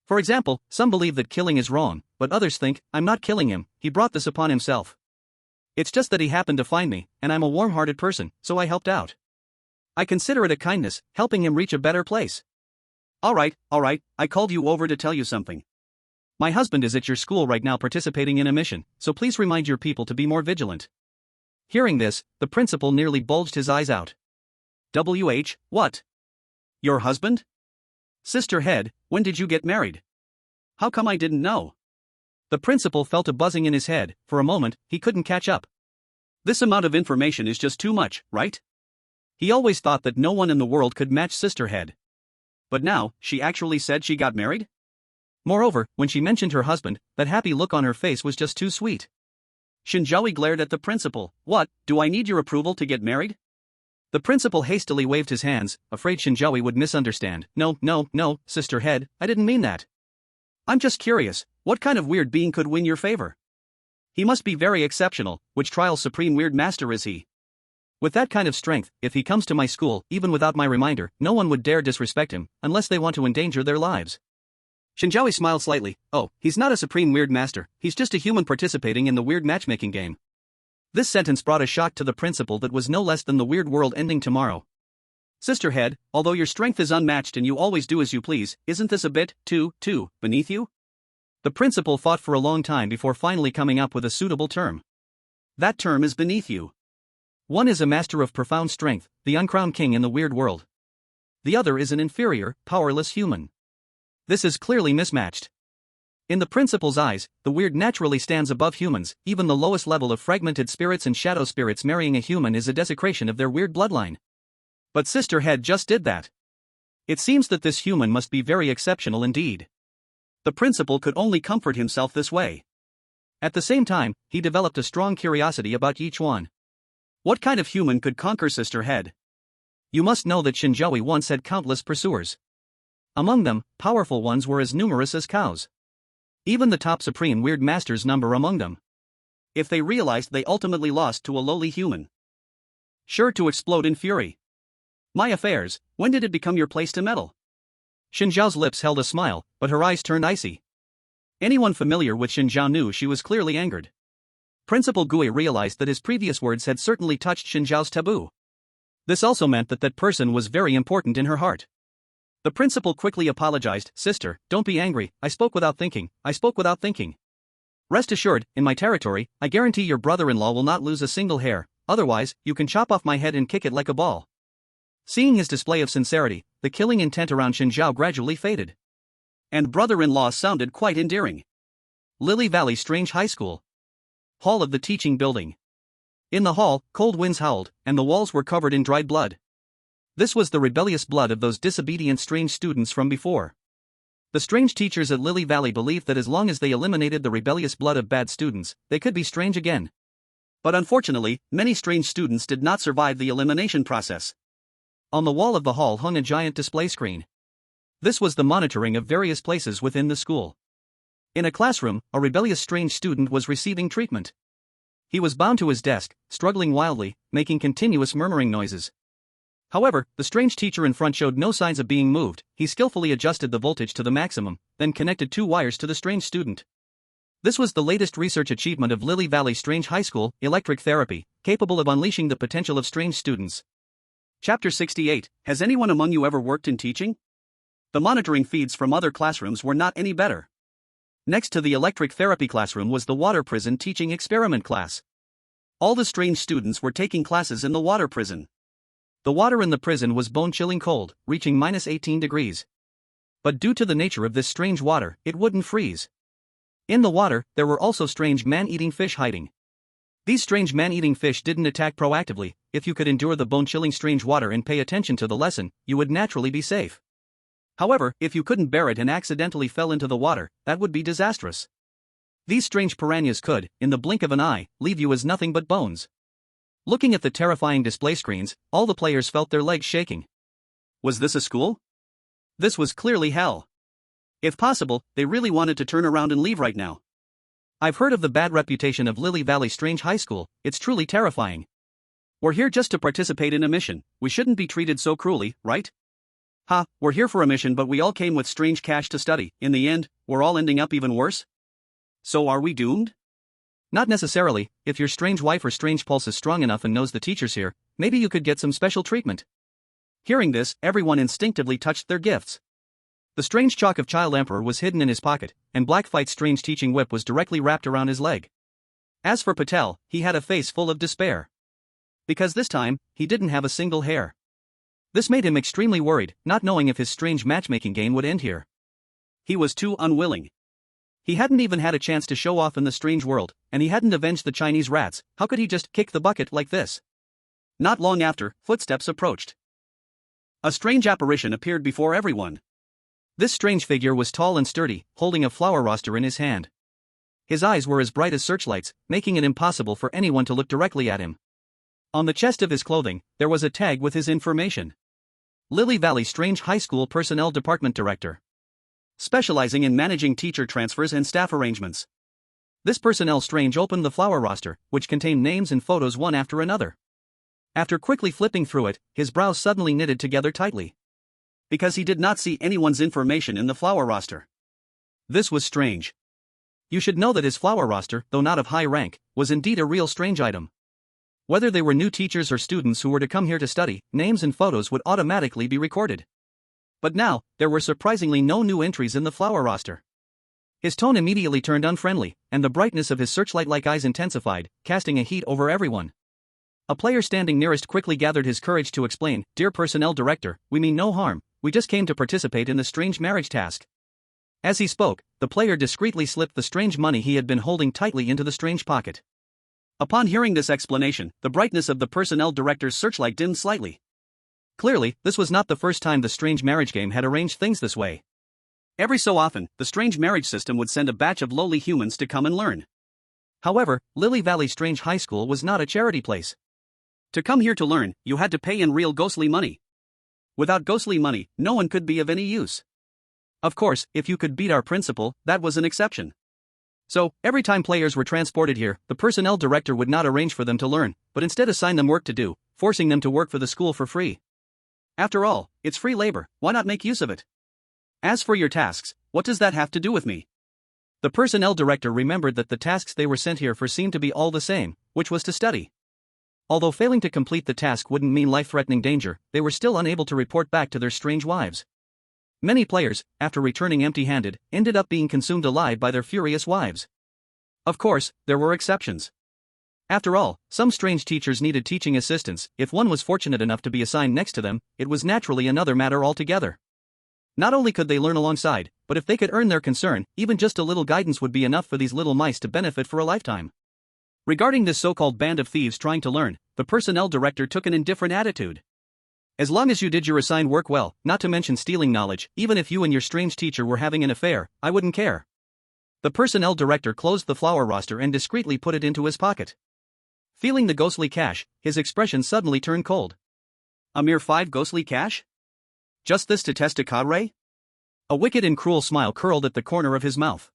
For example, some believe that killing is wrong, but others think, I'm not killing him, he brought this upon himself. It's just that he happened to find me, and I'm a warm-hearted person, so I helped out. I consider it a kindness, helping him reach a better place. Alright, I called you over to tell you something. My husband is at your school right now participating in a mission, so please remind your people to be more vigilant. Hearing this, the principal nearly bulged his eyes out. What? Your husband? Sister Head, when did you get married? How come I didn't know? The principal felt a buzzing in his head. For a moment, he couldn't catch up. This amount of information is just too much, right? He always thought that no one in the world could match Sister Head. But now, she actually said she got married? Moreover, when she mentioned her husband, that happy look on her face was just too sweet. Shen Zhaoyi glared at the principal. What, do I need your approval to get married? The principal hastily waved his hands, afraid Shen Zhaoyi would misunderstand. No, Sister Head, I didn't mean that. I'm just curious, what kind of weird being could win your favor? He must be very exceptional. Which trial's supreme weird master is he? With that kind of strength, if he comes to my school, even without my reminder, no one would dare disrespect him, unless they want to endanger their lives. Shen Zhaoyi smiled slightly. Oh, he's not a supreme weird master, he's just a human participating in the weird matchmaking game. This sentence brought a shock to the principal that was no less than the weird world ending tomorrow. Sister Head, although your strength is unmatched and you always do as you please, isn't this a bit, too, beneath you? The principal thought for a long time before finally coming up with a suitable term. That term is beneath you. One is a master of profound strength, the uncrowned king in the weird world. The other is an inferior, powerless human. This is clearly mismatched. In the principal's eyes, the weird naturally stands above humans. Even the lowest level of fragmented spirits and shadow spirits marrying a human is a desecration of their weird bloodline. But Sister Head just did that. It seems that this human must be very exceptional indeed. The principal could only comfort himself this way. At the same time, he developed a strong curiosity about Ye Chuan. What kind of human could conquer Sister Head? You must know that Shen Zhaoyi once had countless pursuers. Among them, powerful ones were as numerous as cows. Even the top supreme weird masters number among them. If they realized they ultimately lost to a lowly human, sure to explode in fury. My affairs, when did it become your place to meddle? Shen Zhao's lips held a smile, but her eyes turned icy. Anyone familiar with Shen Zhao knew she was clearly angered. Principal Gui realized that his previous words had certainly touched Shen Zhao's taboo. This also meant that that person was very important in her heart. The principal quickly apologized. Sister, don't be angry, I spoke without thinking. Rest assured, in my territory, I guarantee your brother-in-law will not lose a single hair, otherwise, you can chop off my head and kick it like a ball. Seeing his display of sincerity, the killing intent around Shen Zhao gradually faded. And brother-in-law sounded quite endearing. Lily Valley Strange High School. Hall of the Teaching Building. In the hall, cold winds howled, and the walls were covered in dried blood. This was the rebellious blood of those disobedient strange students from before. The strange teachers at Lily Valley believed that as long as they eliminated the rebellious blood of bad students, they could be strange again. But unfortunately, many strange students did not survive the elimination process. On the wall of the hall hung a giant display screen. This was the monitoring of various places within the school. In a classroom, a rebellious strange student was receiving treatment. He was bound to his desk, struggling wildly, making continuous murmuring noises. However, the strange teacher in front showed no signs of being moved. He skillfully adjusted the voltage to the maximum, then connected 2 wires to the strange student. This was the latest research achievement of Lily Valley Strange High School, electric therapy, capable of unleashing the potential of strange students. Chapter 68. Has anyone among you ever worked in teaching? The monitoring feeds from other classrooms were not any better. Next to the electric therapy classroom was the water prison teaching experiment class. All the strange students were taking classes in the water prison. The water in the prison was bone-chilling cold, reaching -18 degrees. But due to the nature of this strange water, it wouldn't freeze. In the water, there were also strange man-eating fish hiding. These strange man-eating fish didn't attack proactively. If you could endure the bone-chilling strange water and pay attention to the lesson, you would naturally be safe. However, if you couldn't bear it and accidentally fell into the water, that would be disastrous. These strange piranhas could, in the blink of an eye, leave you as nothing but bones. Looking at the terrifying display screens, all the players felt their legs shaking. Was this a school? This was clearly hell. If possible, they really wanted to turn around and leave right now. I've heard of the bad reputation of Lily Valley Strange High School. It's truly terrifying. We're here just to participate in a mission. We shouldn't be treated so cruelly, right? Ha, we're here for a mission, but we all came with strange cash to study. In the end, we're all ending up even worse? So are we doomed? Not necessarily. If your strange wife or strange pulse is strong enough and knows the teachers here, maybe you could get some special treatment. Hearing this, everyone instinctively touched their gifts. The strange chalk of Child Emperor was hidden in his pocket, and Black Fight's strange teaching whip was directly wrapped around his leg. As for Patel, he had a face full of despair. Because this time, he didn't have a single hair. This made him extremely worried, not knowing if his strange matchmaking game would end here. He was too unwilling. He hadn't even had a chance to show off in the strange world, and he hadn't avenged the Chinese rats. How could he just kick the bucket like this? Not long after, footsteps approached. A strange apparition appeared before everyone. This strange figure was tall and sturdy, holding a flower roster in his hand. His eyes were as bright as searchlights, making it impossible for anyone to look directly at him. On the chest of his clothing, there was a tag with his information. Lily Valley Strange High School Personnel Department Director. Specializing in managing teacher transfers and staff arrangements. This personnel strange opened the flower roster, which contained names and photos one after another. After quickly flipping through it, his brows suddenly knitted together tightly. Because he did not see anyone's information in the flower roster. This was strange. You should know that his flower roster, though not of high rank, was indeed a real strange item. Whether they were new teachers or students who were to come here to study, names and photos would automatically be recorded. But now, there were surprisingly no new entries in the flower roster. His tone immediately turned unfriendly, and the brightness of his searchlight-like eyes intensified, casting a heat over everyone. A player standing nearest quickly gathered his courage to explain, "Dear Personnel Director, we mean no harm, we just came to participate in the strange marriage task." As he spoke, the player discreetly slipped the strange money he had been holding tightly into the strange pocket. Upon hearing this explanation, the brightness of the Personnel Director's searchlight dimmed slightly. Clearly, this was not the first time the strange marriage game had arranged things this way. Every so often, the strange marriage system would send a batch of lowly humans to come and learn. However, Lily Valley Strange High School was not a charity place. To come here to learn, you had to pay in real ghostly money. Without ghostly money, no one could be of any use. Of course, if you could beat our principal, that was an exception. So, every time players were transported here, the personnel director would not arrange for them to learn, but instead assign them work to do, forcing them to work for the school for free. After all, it's free labor, why not make use of it? As for your tasks, what does that have to do with me? The personnel director remembered that the tasks they were sent here for seemed to be all the same, which was to study. Although failing to complete the task wouldn't mean life-threatening danger, they were still unable to report back to their strange wives. Many players, after returning empty-handed, ended up being consumed alive by their furious wives. Of course, there were exceptions. After all, some strange teachers needed teaching assistants. If one was fortunate enough to be assigned next to them, it was naturally another matter altogether. Not only could they learn alongside, but if they could earn their concern, even just a little guidance would be enough for these little mice to benefit for a lifetime. Regarding this so-called band of thieves trying to learn, the personnel director took an indifferent attitude. As long as you did your assigned work well, not to mention stealing knowledge, even if you and your strange teacher were having an affair, I wouldn't care. The personnel director closed the flower roster and discreetly put it into his pocket. Feeling the ghostly cash, his expression suddenly turned cold. A mere 5 ghostly cash? Just this to test a cadre? A wicked and cruel smile curled at the corner of his mouth.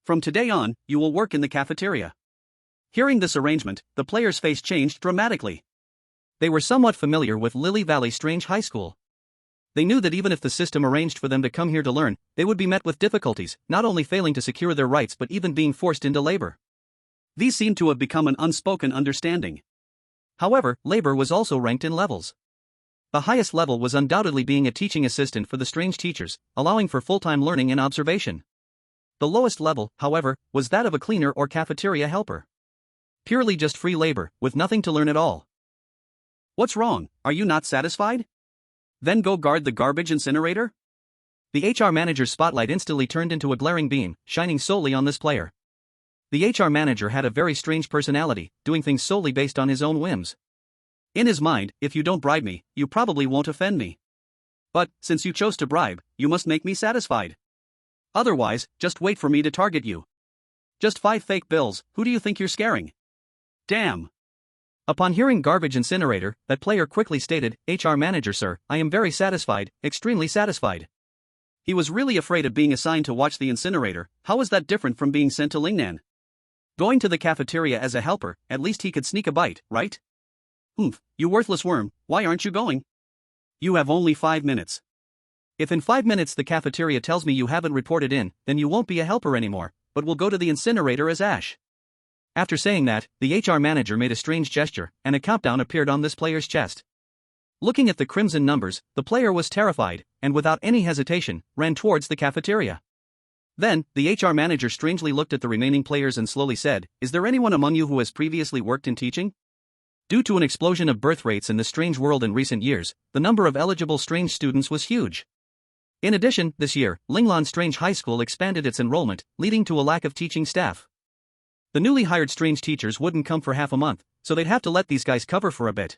From today on, you will work in the cafeteria. Hearing this arrangement, the player's face changed dramatically. They were somewhat familiar with Lily Valley Strange High School. They knew that even if the system arranged for them to come here to learn, they would be met with difficulties, not only failing to secure their rights but even being forced into labor. These seemed to have become an unspoken understanding. However, labor was also ranked in levels. The highest level was undoubtedly being a teaching assistant for the strange teachers, allowing for full-time learning and observation. The lowest level, however, was that of a cleaner or cafeteria helper. Purely just free labor, with nothing to learn at all. What's wrong? Are you not satisfied? Then go guard the garbage incinerator? The HR manager's spotlight instantly turned into a glaring beam, shining solely on this player. The HR manager had a very strange personality, doing things solely based on his own whims. In his mind, if you don't bribe me, you probably won't offend me. But, since you chose to bribe, you must make me satisfied. Otherwise, just wait for me to target you. Just 5 fake bills, who do you think you're scaring? Damn. Upon hearing garbage incinerator, that player quickly stated, HR manager sir, I am very satisfied, extremely satisfied. He was really afraid of being assigned to watch the incinerator. How is that different from being sent to Lingnan? Going to the cafeteria as a helper, at least he could sneak a bite, right? You worthless worm, why aren't you going? You have only 5 minutes. If in 5 minutes the cafeteria tells me you haven't reported in, then you won't be a helper anymore, but will go to the incinerator as Ash. After saying that, the HR manager made a strange gesture, and a countdown appeared on this player's chest. Looking at the crimson numbers, the player was terrified, and without any hesitation, ran towards the cafeteria. Then, the HR manager strangely looked at the remaining players and slowly said, is there anyone among you who has previously worked in teaching? Due to an explosion of birth rates in the strange world in recent years, the number of eligible strange students was huge. In addition, this year, Linglan Strange High School expanded its enrollment, leading to a lack of teaching staff. The newly hired strange teachers wouldn't come for half a month, so they'd have to let these guys cover for a bit.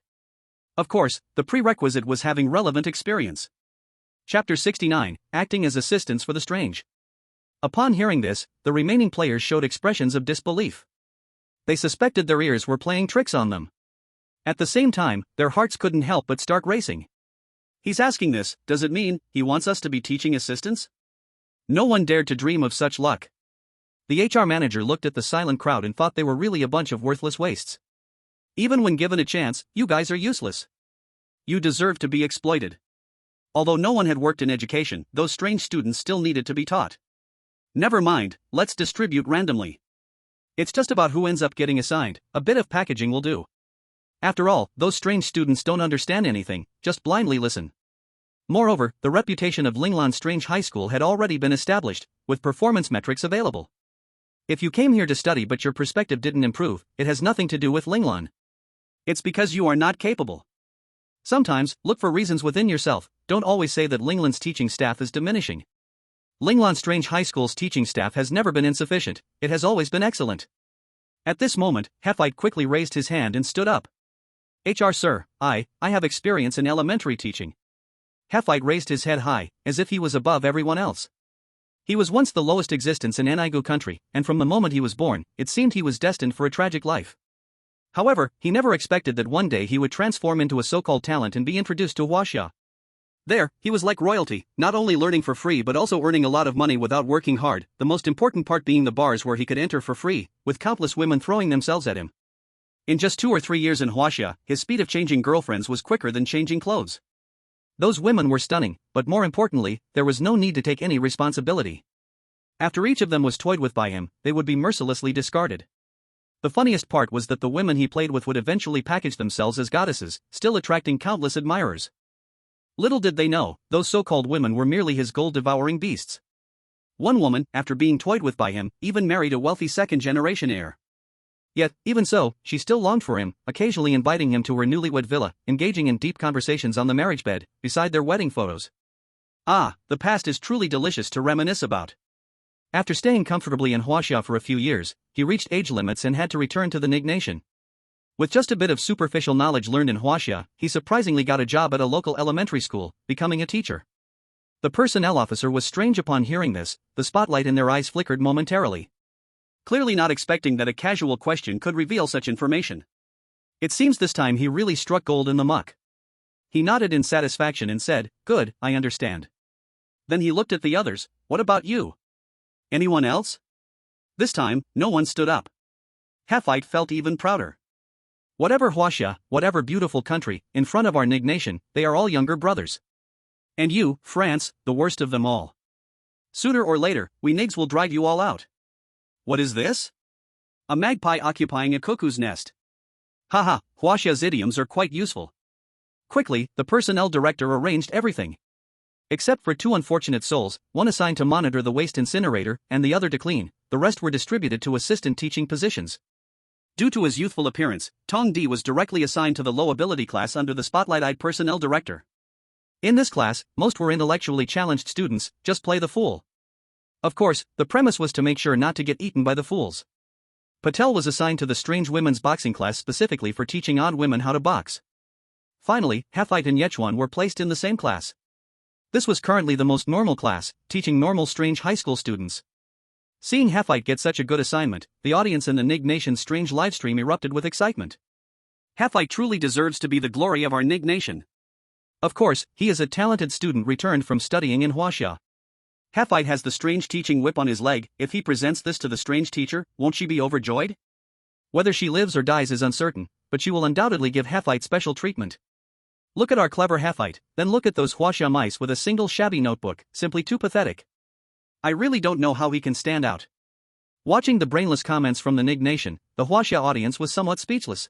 Of course, the prerequisite was having relevant experience. Chapter 69, Acting as Assistants for the Strange. Upon hearing this, the remaining players showed expressions of disbelief. They suspected their ears were playing tricks on them. At the same time, their hearts couldn't help but start racing. He's asking this, does it mean he wants us to be teaching assistants? No one dared to dream of such luck. The HR manager looked at the silent crowd and thought they were really a bunch of worthless wastes. Even when given a chance, you guys are useless. You deserve to be exploited. Although no one had worked in education, those strange students still needed to be taught. Never mind, let's distribute randomly. It's just about who ends up getting assigned, a bit of packaging will do. After all, those strange students don't understand anything, just blindly listen. Moreover, the reputation of Linglan Strange High School had already been established, with performance metrics available. If you came here to study but your perspective didn't improve, it has nothing to do with Linglan. It's because you are not capable. Sometimes, look for reasons within yourself, don't always say that Linglan's teaching staff is diminishing. Linglan Strange High School's teaching staff has never been insufficient, it has always been excellent. At this moment, Heffite quickly raised his hand and stood up. HR sir, I have experience in elementary teaching. Heffite raised his head high, as if he was above everyone else. He was once the lowest existence in Enigu country, and from the moment he was born, it seemed he was destined for a tragic life. However, he never expected that one day he would transform into a so-called talent and be introduced to Huaxia. There, he was like royalty, not only learning for free but also earning a lot of money without working hard, the most important part being the bars where he could enter for free, with countless women throwing themselves at him. In just 2 or 3 years in Huaxia, his speed of changing girlfriends was quicker than changing clothes. Those women were stunning, but more importantly, there was no need to take any responsibility. After each of them was toyed with by him, they would be mercilessly discarded. The funniest part was that the women he played with would eventually package themselves as goddesses, still attracting countless admirers. Little did they know, those so-called women were merely his gold-devouring beasts. One woman, after being toyed with by him, even married a wealthy second-generation heir. Yet, even so, she still longed for him, occasionally inviting him to her newlywed villa, engaging in deep conversations on the marriage bed, beside their wedding photos. Ah, the past is truly delicious to reminisce about. After staying comfortably in Huaxia for a few years, he reached age limits and had to return to the Nig Nation. With just a bit of superficial knowledge learned in Huaxia, he surprisingly got a job at a local elementary school, becoming a teacher. The personnel officer was strange upon hearing this, the spotlight in their eyes flickered momentarily. Clearly not expecting that a casual question could reveal such information. It seems this time he really struck gold in the muck. He nodded in satisfaction and said, "Good, I understand. Then he looked at the others. What about you? Anyone else? This time, no one stood up. Halfite felt even prouder. Whatever Huaxia, whatever beautiful country, in front of our Nig nation, they are all younger brothers. And you, France, the worst of them all. Sooner or later, we Nigs will drive you all out. What is this? A magpie occupying a cuckoo's nest. Haha, Huaxia's idioms are quite useful. Quickly, the personnel director arranged everything. Except for two unfortunate souls, one assigned to monitor the waste incinerator and the other to clean, the rest were distributed to assistant teaching positions. Due to his youthful appearance, Tong Di was directly assigned to the low-ability class under the spotlight-eyed personnel director. In this class, most were intellectually challenged students, just play the fool. Of course, the premise was to make sure not to get eaten by the fools. Patel was assigned to the strange women's boxing class specifically for teaching odd women how to box. Finally, Halfite and Ye Chuan were placed in the same class. This was currently the most normal class, teaching normal strange high school students. Seeing Halfite get such a good assignment, the audience in the Nig Nation's strange livestream erupted with excitement. Halfite truly deserves to be the glory of our Nig Nation. Of course, he is a talented student returned from studying in Huaxia. Halfite has the strange teaching whip on his leg. If he presents this to the strange teacher, won't she be overjoyed? Whether she lives or dies is uncertain, but she will undoubtedly give Halfite special treatment. Look at our clever Halfite, then look at those Huaxia mice with a single shabby notebook, simply too pathetic. I really don't know how he can stand out. Watching the brainless comments from the Nig Nation, the Huaxia audience was somewhat speechless.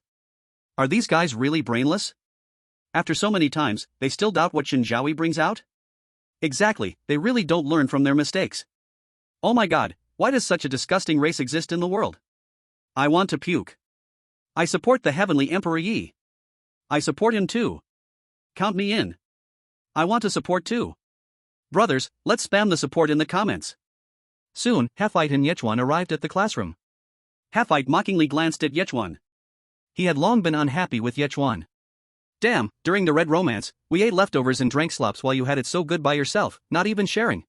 Are these guys really brainless? After so many times, they still doubt what Shen Zhaoyi brings out? Exactly, they really don't learn from their mistakes. Oh my god, why does such a disgusting race exist in the world? I want to puke. I support the heavenly Emperor Yi. I support him too. Count me in. I want to support too. Brothers, let's spam the support in the comments. Soon, Halfite and Ye Chuan arrived at the classroom. Halfite mockingly glanced at Ye Chuan. He had long been unhappy with Ye Chuan. Damn, during the Red Romance, we ate leftovers and drank slops while you had it so good by yourself, not even sharing.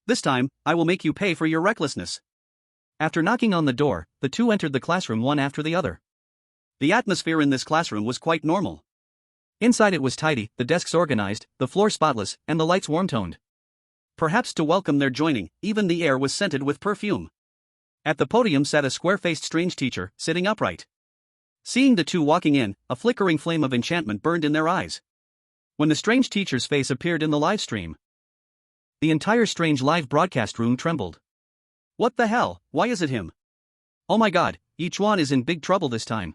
This time, I will make you pay for your recklessness. After knocking on the door, the two entered the classroom one after the other. The atmosphere in this classroom was quite normal. Inside it was tidy, the desks organized, the floor spotless, and the lights warm-toned. Perhaps to welcome their joining, even the air was scented with perfume. At the podium sat a square-faced strange teacher, sitting upright. Seeing the two walking in, a flickering flame of enchantment burned in their eyes. When the strange teacher's face appeared in the live stream, the entire strange live broadcast room trembled. What the hell, why is it him? Oh my god, Ye Chuan is in big trouble this time.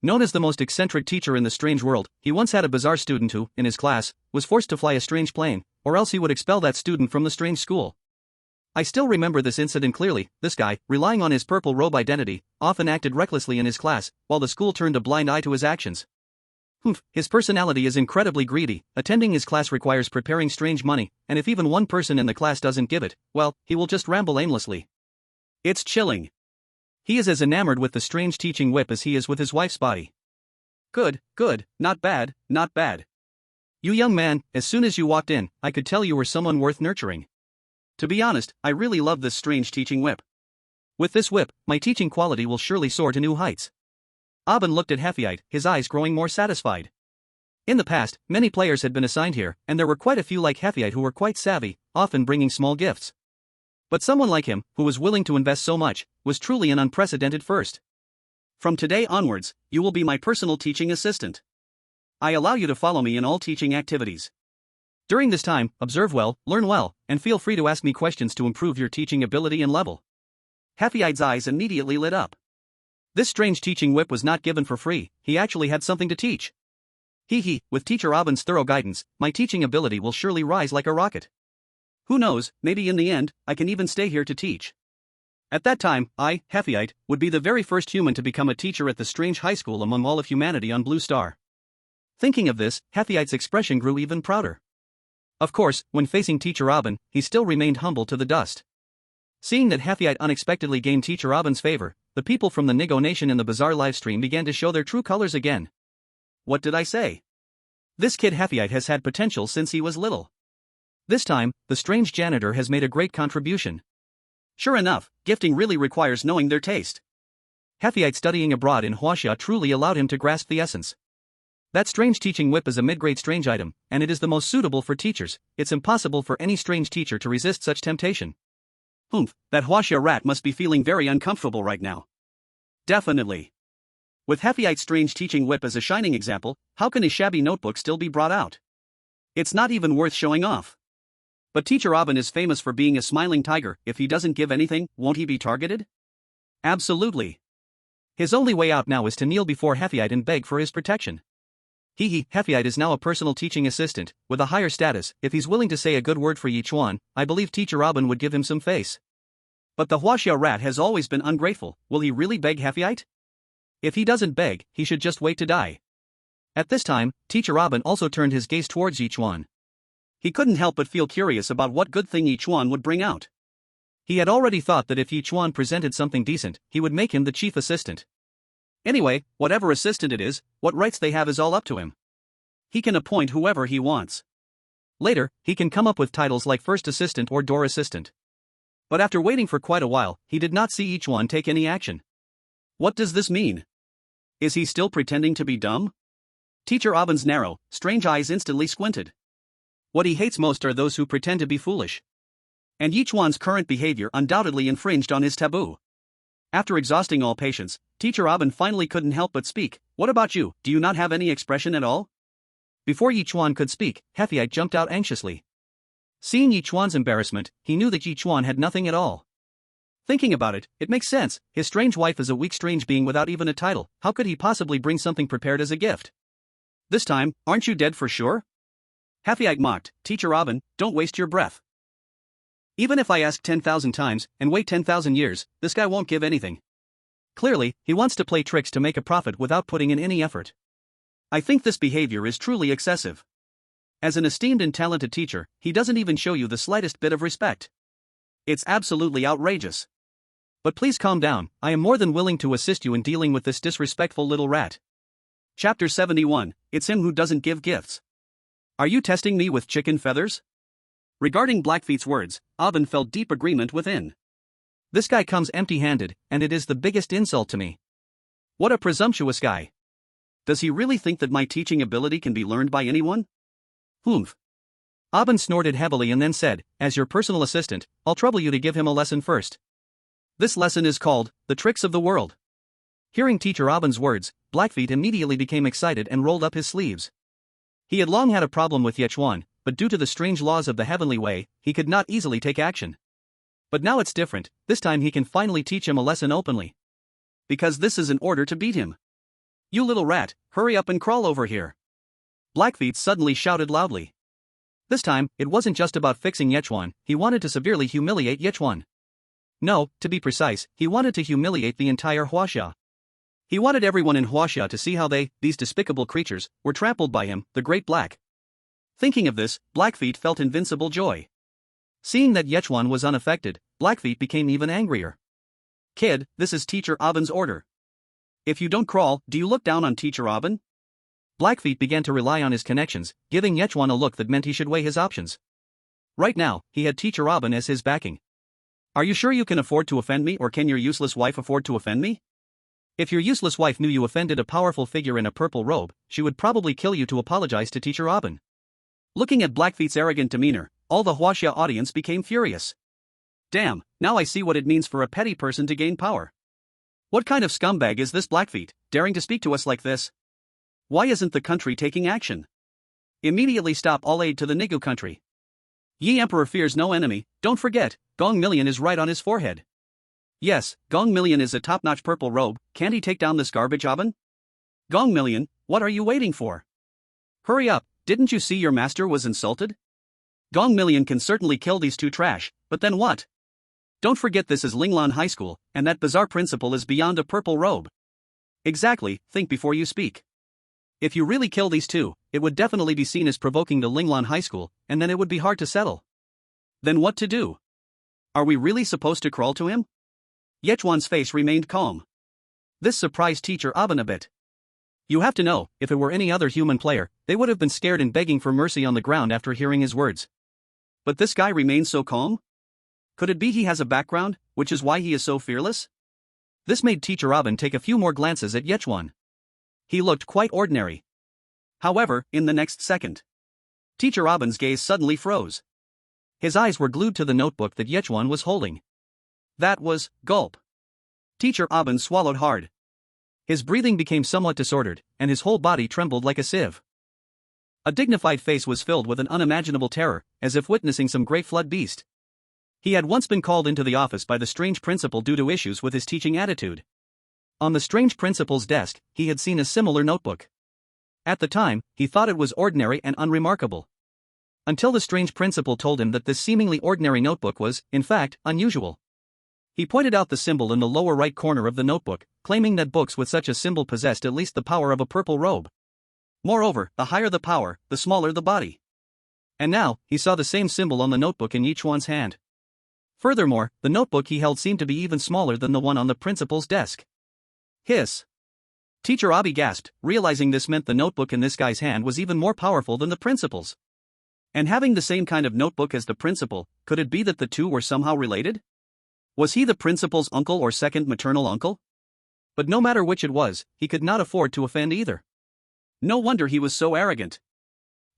Known as the most eccentric teacher in the strange world, he once had a bizarre student who, in his class, was forced to fly a strange plane, or else he would expel that student from the strange school. I still remember this incident clearly. This guy, relying on his purple robe identity, often acted recklessly in his class, while the school turned a blind eye to his actions. His personality is incredibly greedy. Attending his class requires preparing strange money, and if even one person in the class doesn't give it, well, he will just ramble aimlessly. It's chilling. He is as enamored with the strange teaching whip as he is with his wife's body. Good, not bad, not bad. You young man, as soon as you walked in, I could tell you were someone worth nurturing. To be honest, I really love this strange teaching whip. With this whip, my teaching quality will surely soar to new heights. Aben looked at Halfite, his eyes growing more satisfied. In the past, many players had been assigned here, and there were quite a few like Halfite who were quite savvy, often bringing small gifts. But someone like him, who was willing to invest so much, was truly an unprecedented first. From today onwards, you will be my personal teaching assistant. I allow you to follow me in all teaching activities. During this time, observe well, learn well, and feel free to ask me questions to improve your teaching ability and level. Halfite's eyes immediately lit up. This strange teaching whip was not given for free, he actually had something to teach. With Teacher Aben's thorough guidance, my teaching ability will surely rise like a rocket. Who knows, maybe in the end, I can even stay here to teach. At that time, I, Halfite, would be the very first human to become a teacher at the strange high school among all of humanity on Blue Star. Thinking of this, Halfite's expression grew even prouder. Of course, when facing Teacher Aben, he still remained humble to the dust. Seeing that Halfite unexpectedly gained Teacher Aben's favor, the people from the Nigo Nation in the bizarre livestream began to show their true colors again. What did I say? This kid Halfite has had potential since he was little. This time, the strange janitor has made a great contribution. Sure enough, gifting really requires knowing their taste. Halfite studying abroad in Huaxia truly allowed him to grasp the essence. That strange teaching whip is a mid-grade strange item, and it is the most suitable for teachers. It's impossible for any strange teacher to resist such temptation. That Huaxia rat must be feeling very uncomfortable right now. Definitely. With Hefeite's strange teaching whip as a shining example, how can his shabby notebook still be brought out? It's not even worth showing off. But Teacher Aben is famous for being a smiling tiger. If he doesn't give anything, won't he be targeted? Absolutely. His only way out now is to kneel before Hefeite and beg for his protection. Hefeite is now a personal teaching assistant, with a higher status. If he's willing to say a good word for Ye Chuan, I believe Teacher Aben would give him some face. But the Huaxia rat has always been ungrateful. Will he really beg Hefeite? If he doesn't beg, he should just wait to die. At this time, Teacher Aben also turned his gaze towards Ye Chuan. He couldn't help but feel curious about what good thing Ye Chuan would bring out. He had already thought that if Ye Chuan presented something decent, he would make him the chief assistant. Anyway, whatever assistant it is, what rights they have is all up to him. He can appoint whoever he wants. Later, he can come up with titles like first assistant or door assistant. But after waiting for quite a while, he did not see Ye Chuan take any action. What does this mean? Is he still pretending to be dumb? Teacher Aben's narrow, strange eyes instantly squinted. What he hates most are those who pretend to be foolish. And Ye Chuan's current behavior undoubtedly infringed on his taboo. After exhausting all patience, Teacher Aben finally couldn't help but speak. What about you, do you not have any expression at all? Before Ye Chuan could speak, Hefeite jumped out anxiously. Seeing Ye Chuan's embarrassment, he knew that Ye Chuan had nothing at all. Thinking about it, it makes sense. His strange wife is a weak strange being without even a title. How could he possibly bring something prepared as a gift? This time, aren't you dead for sure? Hefeite mocked. Teacher Aben, don't waste your breath. Even if I ask 10,000 times, and wait 10,000 years, this guy won't give anything. Clearly, he wants to play tricks to make a profit without putting in any effort. I think this behavior is truly excessive. As an esteemed and talented teacher, he doesn't even show you the slightest bit of respect. It's absolutely outrageous. But please calm down, I am more than willing to assist you in dealing with this disrespectful little rat. Chapter 71, It's him who doesn't give gifts. Are you testing me with chicken feathers? Regarding Blackfeet's words, Aben felt deep agreement within. This guy comes empty-handed, and it is the biggest insult to me. What a presumptuous guy. Does he really think that my teaching ability can be learned by anyone? Aben snorted heavily and then said, as your personal assistant, I'll trouble you to give him a lesson first. This lesson is called, The Tricks of the World. Hearing Teacher Aben's words, Blackfeet immediately became excited and rolled up his sleeves. He had long had a problem with Ye Chuan, but due to the strange laws of the heavenly way, he could not easily take action. But now it's different, this time he can finally teach him a lesson openly. Because this is an order to beat him. You little rat, hurry up and crawl over here. Blackfeet suddenly shouted loudly. This time, it wasn't just about fixing Ye Chuan, he wanted to severely humiliate Ye Chuan. No, to be precise, he wanted to humiliate the entire Huaxia. He wanted everyone in Huaxia to see how these despicable creatures, were trampled by him, the Great Black. Thinking of this, Blackfeet felt invincible joy. Seeing that Ye Chuan was unaffected, Blackfeet became even angrier. Kid, this is Teacher Aben's order. If you don't crawl, do you look down on Teacher Aben? Blackfeet began to rely on his connections, giving Ye Chuan a look that meant he should weigh his options. Right now, he had Teacher Aben as his backing. Are you sure you can afford to offend me, or can your useless wife afford to offend me? If your useless wife knew you offended a powerful figure in a purple robe, she would probably kill you to apologize to Teacher Aben. Looking at Blackfeet's arrogant demeanor, all the Huaxia audience became furious. Damn, now I see what it means for a petty person to gain power. What kind of scumbag is this Blackfeet, daring to speak to us like this? Why isn't the country taking action? Immediately stop all aid to the Nigu country. Ye Emperor fears no enemy, don't forget, Gong Million is right on his forehead. Yes, Gong Million is a top-notch purple robe, can't he take down this garbage Aben? Gong Million, what are you waiting for? Hurry up, didn't you see your master was insulted? Gong Million can certainly kill these two trash, but then what? Don't forget this is Linglan High School, and that bizarre principal is beyond a purple robe. Exactly, think before you speak. If you really kill these two, it would definitely be seen as provoking the Linglan High School, and then it would be hard to settle. Then what to do? Are we really supposed to crawl to him? Ye Chuan's face remained calm. This surprised Teacher Aben a bit. You have to know, if it were any other human player, they would have been scared and begging for mercy on the ground after hearing his words. But this guy remains so calm? Could it be he has a background, which is why he is so fearless? This made Teacher Aben take a few more glances at Ye Chuan. He looked quite ordinary. However, in the next second, Teacher Aben's gaze suddenly froze. His eyes were glued to the notebook that Ye Chuan was holding. That was, gulp. Teacher Aben swallowed hard. His breathing became somewhat disordered, and his whole body trembled like a sieve. A dignified face was filled with an unimaginable terror, as if witnessing some great flood beast. He had once been called into the office by the strange principal due to issues with his teaching attitude. On the strange principal's desk, he had seen a similar notebook. At the time, he thought it was ordinary and unremarkable. Until the strange principal told him that this seemingly ordinary notebook was, in fact, unusual. He pointed out the symbol in the lower right corner of the notebook, claiming that books with such a symbol possessed at least the power of a purple robe. Moreover, the higher the power, the smaller the body. And now, he saw the same symbol on the notebook in Ye Chuan's hand. Furthermore, the notebook he held seemed to be even smaller than the one on the principal's desk. Hiss. Teacher Abi gasped, realizing this meant the notebook in this guy's hand was even more powerful than the principal's. And having the same kind of notebook as the principal, could it be that the two were somehow related? Was he the principal's uncle or second maternal uncle? But no matter which it was, he could not afford to offend either. No wonder he was so arrogant.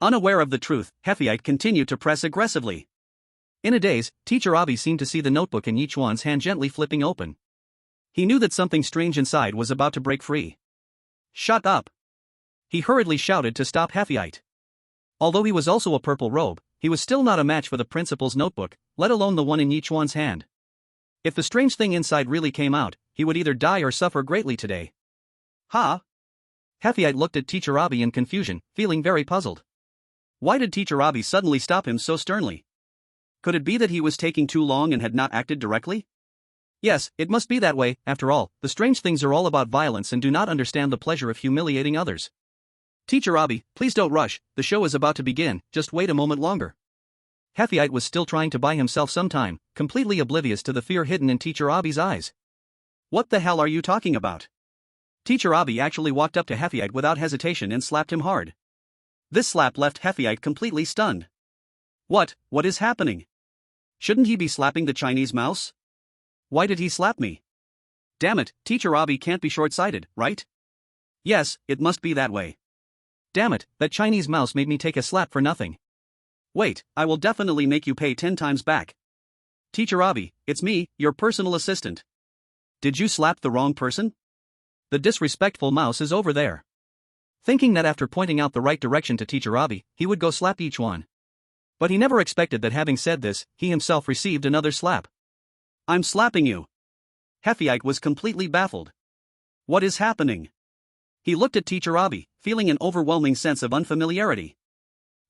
Unaware of the truth, Huaxia continued to press aggressively. In a daze, Teacher Abi seemed to see the notebook in Ye Chuan's hand gently flipping open. He knew that something strange inside was about to break free. Shut up! He hurriedly shouted to stop Huaxia. Although he was also a purple robe, he was still not a match for the principal's notebook, let alone the one in Ye Chuan's hand. If the strange thing inside really came out, he would either die or suffer greatly today. Ha! Huaxia looked at Teacher Abi in confusion, feeling very puzzled. Why did Teacher Abi suddenly stop him so sternly? Could it be that he was taking too long and had not acted directly? Yes, it must be that way. After all, the strange things are all about violence and do not understand the pleasure of humiliating others. Teacher Abi, please don't rush, the show is about to begin, just wait a moment longer. Huaxia was still trying to buy himself some time, completely oblivious to the fear hidden in Teacher Abi's eyes. What the hell are you talking about? Teacher Abi actually walked up to Huaxia without hesitation and slapped him hard. This slap left Huaxia completely stunned. What is happening? Shouldn't he be slapping the Chinese mouse? Why did he slap me? Damn it, Teacher Abi can't be short-sighted, right? Yes, it must be that way. Damn it, that Chinese mouse made me take a slap for nothing. Wait, I will definitely make you pay 10 times back. Teacher Abi, it's me, your personal assistant. Did you slap the wrong person? The disrespectful mouse is over there. Thinking that after pointing out the right direction to Teacher Abi, he would go slap Ye Chuan. But he never expected that having said this, he himself received another slap. I'm slapping you. Huaxia was completely baffled. What is happening? He looked at Teacher Abi, feeling an overwhelming sense of unfamiliarity.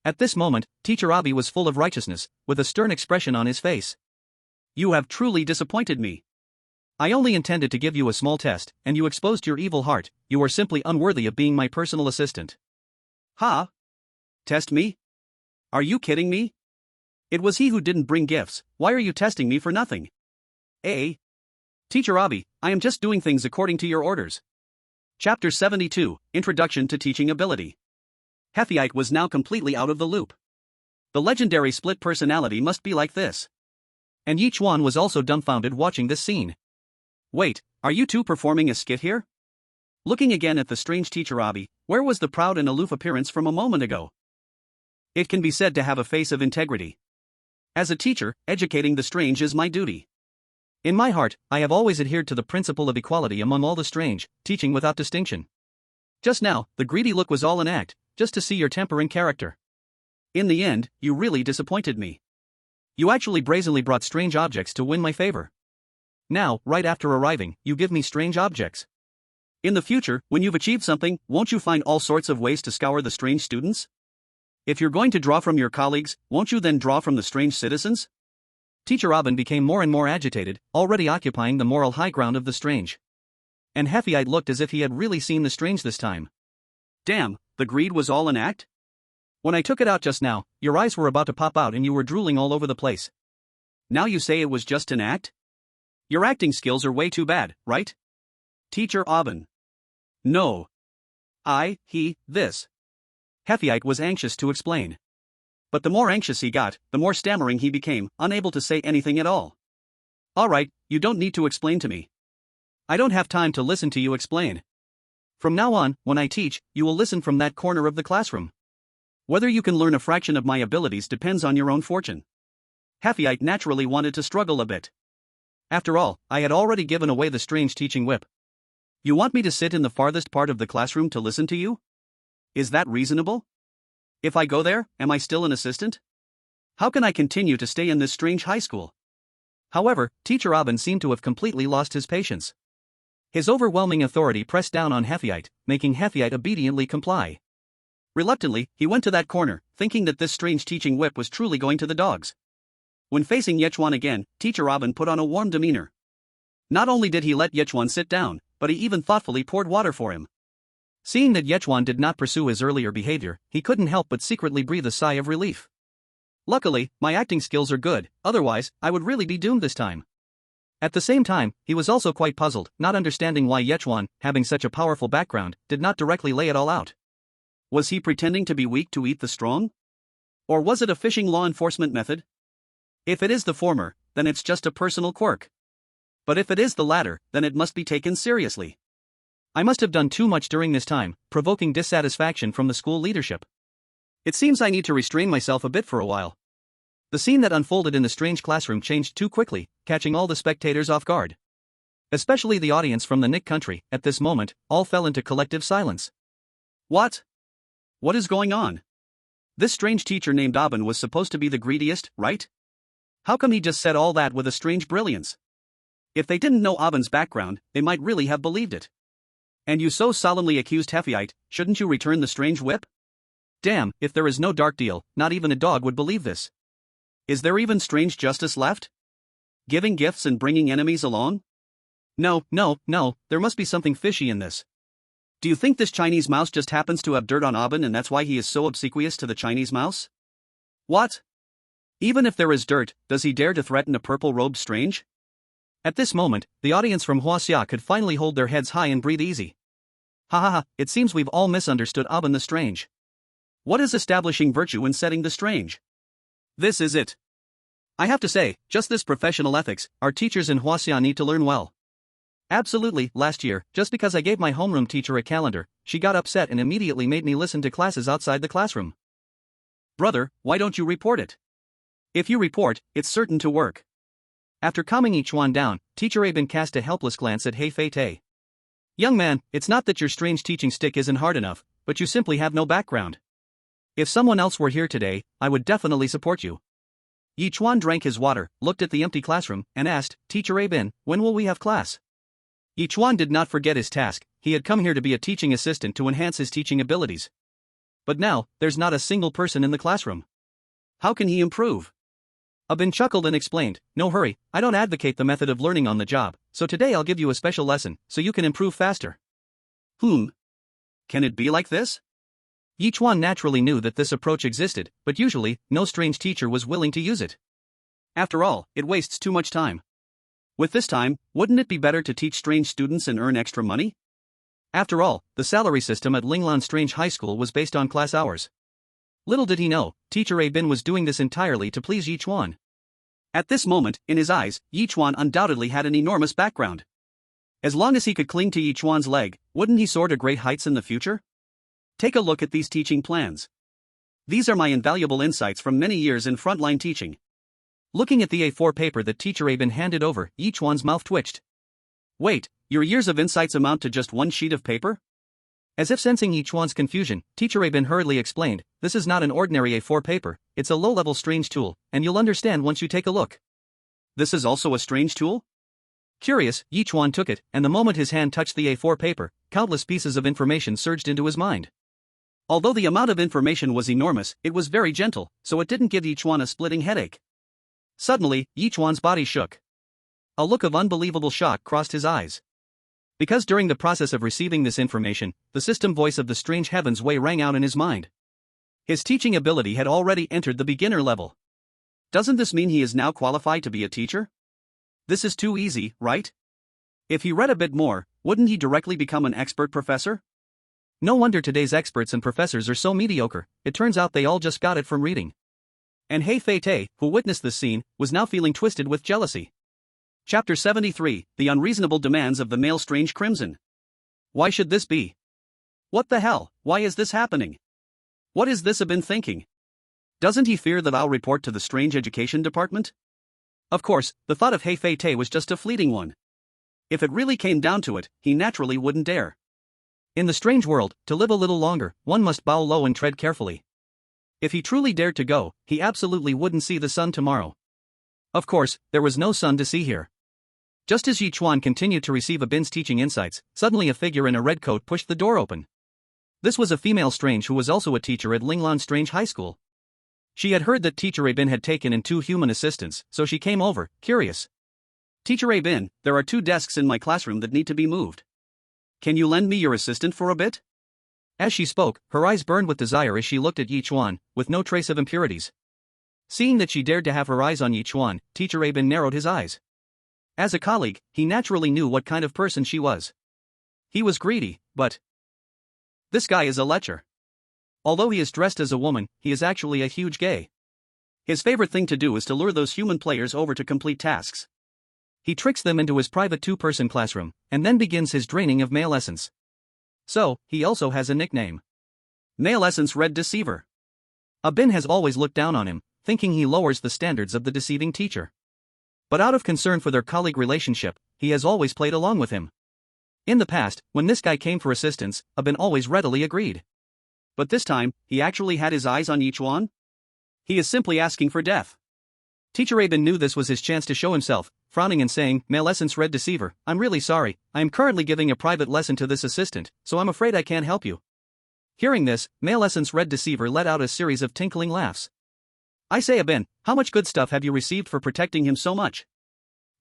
At this moment, Teacher Abi was full of righteousness, with a stern expression on his face. You have truly disappointed me. I only intended to give you a small test, and you exposed your evil heart. You are simply unworthy of being my personal assistant. Ha? Test me? Are you kidding me? It was he who didn't bring gifts. Why are you testing me for nothing? Teacher Abi, I am just doing things according to your orders. Chapter 72, Introduction to Teaching Ability. Huaxia was now completely out of the loop. The legendary split personality must be like this. And Ye Chuan was also dumbfounded watching this scene. Wait, are you two performing a skit here? Looking again at the strange Teacher Abi, where was the proud and aloof appearance from a moment ago? It can be said to have a face of integrity. As a teacher, educating the strange is my duty. In my heart, I have always adhered to the principle of equality among all the strange, teaching without distinction. Just now, the greedy look was all an act, just to see your temper and character. In the end, you really disappointed me. You actually brazenly brought strange objects to win my favor. Now, right after arriving, you give me strange objects. In the future, when you've achieved something, won't you find all sorts of ways to scour the strange students? If you're going to draw from your colleagues, won't you then draw from the strange citizens? Teacher Aben became more and more agitated, already occupying the moral high ground of the strange. And Huaxia looked as if he had really seen the strange this time. Damn, the greed was all an act? When I took it out just now, your eyes were about to pop out and you were drooling all over the place. Now you say it was just an act? Your acting skills are way too bad, right? Teacher Aben. No. This. Huaxia was anxious to explain. But the more anxious he got, the more stammering he became, unable to say anything at all. Alright, you don't need to explain to me. I don't have time to listen to you explain. From now on, when I teach, you will listen from that corner of the classroom. Whether you can learn a fraction of my abilities depends on your own fortune. Huaxia naturally wanted to struggle a bit. After all, I had already given away the strange teaching whip. You want me to sit in the farthest part of the classroom to listen to you? Is that reasonable? If I go there, am I still an assistant? How can I continue to stay in this strange high school? However, Teacher Aben seemed to have completely lost his patience. His overwhelming authority pressed down on Huaxia, making Huaxia obediently comply. Reluctantly, he went to that corner, thinking that this strange teaching whip was truly going to the dogs. When facing Ye Chuan again, Teacher Aben put on a warm demeanor. Not only did he let Ye Chuan sit down, but he even thoughtfully poured water for him. Seeing that Ye Chuan did not pursue his earlier behavior, he couldn't help but secretly breathe a sigh of relief. Luckily, my acting skills are good, otherwise, I would really be doomed this time. At the same time, he was also quite puzzled, not understanding why Ye Chuan, having such a powerful background, did not directly lay it all out. Was he pretending to be weak to eat the strong? Or was it a fishing law enforcement method? If it is the former, then it's just a personal quirk. But if it is the latter, then it must be taken seriously. I must have done too much during this time, provoking dissatisfaction from the school leadership. It seems I need to restrain myself a bit for a while. The scene that unfolded in the strange classroom changed too quickly, catching all the spectators off guard. Especially the audience from the Nick country. At this moment, all fell into collective silence. What? What is going on? This strange teacher named Aben was supposed to be the greediest, right? How come he just said all that with a strange brilliance? If they didn't know Aben's background, they might really have believed it. And you so solemnly accused Huaxia, shouldn't you return the strange whip? Damn, if there is no dark deal, not even a dog would believe this. Is there even strange justice left? Giving gifts and bringing enemies along? No, there must be something fishy in this. Do you think this Chinese mouse just happens to have dirt on Aben and that's why he is so obsequious to the Chinese mouse? What? Even if there is dirt, does he dare to threaten a purple-robed strange? At this moment, the audience from Huaxia could finally hold their heads high and breathe easy. It seems we've all misunderstood Aben the Strange. What is establishing virtue in setting the strange? This is it. I have to say, just this professional ethics, our teachers in Huaxia need to learn well. Absolutely, last year, just because I gave my homeroom teacher a calendar, she got upset and immediately made me listen to classes outside the classroom. Brother, why don't you report it? If you report, it's certain to work. After calming Yichuan down, Teacher Aben cast a helpless glance at He Fei. Young man, it's not that your strange teaching stick isn't hard enough, but you simply have no background. If someone else were here today, I would definitely support you. Yichuan drank his water, looked at the empty classroom, and asked, Teacher Aben, when will we have class? Yichuan did not forget his task. He had come here to be a teaching assistant to enhance his teaching abilities. But now, there's not a single person in the classroom. How can he improve? Aben chuckled and explained, no hurry, I don't advocate the method of learning on the job, so today I'll give you a special lesson, so you can improve faster. Can it be like this? Yichuan naturally knew that this approach existed, but usually, no strange teacher was willing to use it. After all, it wastes too much time. With this time, wouldn't it be better to teach strange students and earn extra money? After all, the salary system at Linglan Strange High School was based on class hours. Little did he know, Teacher Aben was doing this entirely to please Ye Chuan. At this moment, in his eyes, Ye Chuan undoubtedly had an enormous background. As long as he could cling to Ye Chuan's leg, wouldn't he soar to great heights in the future? Take a look at these teaching plans. These are my invaluable insights from many years in frontline teaching. Looking at the A4 paper that Teacher Aben handed over, Ye Chuan's mouth twitched. Wait, your years of insights amount to just one sheet of paper? As if sensing Ye Chuan's confusion, Teacher Aben hurriedly explained, this is not an ordinary A4 paper, it's a low-level strange tool, and you'll understand once you take a look. This is also a strange tool? Curious, Ye Chuan took it, and the moment his hand touched the A4 paper, countless pieces of information surged into his mind. Although the amount of information was enormous, it was very gentle, so it didn't give Ye Chuan a splitting headache. Suddenly, Ye Chuan's body shook. A look of unbelievable shock crossed his eyes. Because during the process of receiving this information, the system voice of the strange heavens way rang out in his mind. His teaching ability had already entered the beginner level. Doesn't this mean he is now qualified to be a teacher? This is too easy, right? If he read a bit more, wouldn't he directly become an expert professor? No wonder today's experts and professors are so mediocre, it turns out they all just got it from reading. And He Fei, who witnessed this scene, was now feeling twisted with jealousy. Chapter 73, The Unreasonable Demands of the Male Strange Crimson. Why should this be? What the hell, why is this happening? What is this Abin thinking? Doesn't he fear that I'll report to the strange education department? Of course, the thought of He Fei Te was just a fleeting one. If it really came down to it, he naturally wouldn't dare. In the strange world, to live a little longer, one must bow low and tread carefully. If he truly dared to go, he absolutely wouldn't see the sun tomorrow. Of course, there was no sun to see here. Just as Ye Chuan continued to receive Abin's teaching insights, suddenly a figure in a red coat pushed the door open. This was a female strange who was also a teacher at Linglan Strange High School. She had heard that Teacher Abin had taken in 2 human assistants, so she came over, curious. Teacher Abin, there are 2 desks in my classroom that need to be moved. Can you lend me your assistant for a bit? As she spoke, her eyes burned with desire as she looked at Ye Chuan, with no trace of impurities. Seeing that she dared to have her eyes on Ye Chuan, Teacher Abin narrowed his eyes. As a colleague, he naturally knew what kind of person she was. He was greedy, but this guy is a lecher. Although he is dressed as a woman, he is actually a huge gay. His favorite thing to do is to lure those human players over to complete tasks. He tricks them into his private 2-person classroom, and then begins his draining of male essence. So, he also has a nickname. Male Essence Red Deceiver. Abin has always looked down on him, thinking he lowers the standards of the deceiving teacher. But out of concern for their colleague relationship, he has always played along with him. In the past, when this guy came for assistance, Abin always readily agreed. But this time, he actually had his eyes on Ye Chuan? He is simply asking for death. Teacher Abin knew this was his chance to show himself, frowning and saying, Male Essence Red Deceiver, I'm really sorry, I am currently giving a private lesson to this assistant, so I'm afraid I can't help you. Hearing this, Male Essence Red Deceiver let out a series of tinkling laughs. I say Abin, how much good stuff have you received for protecting him so much?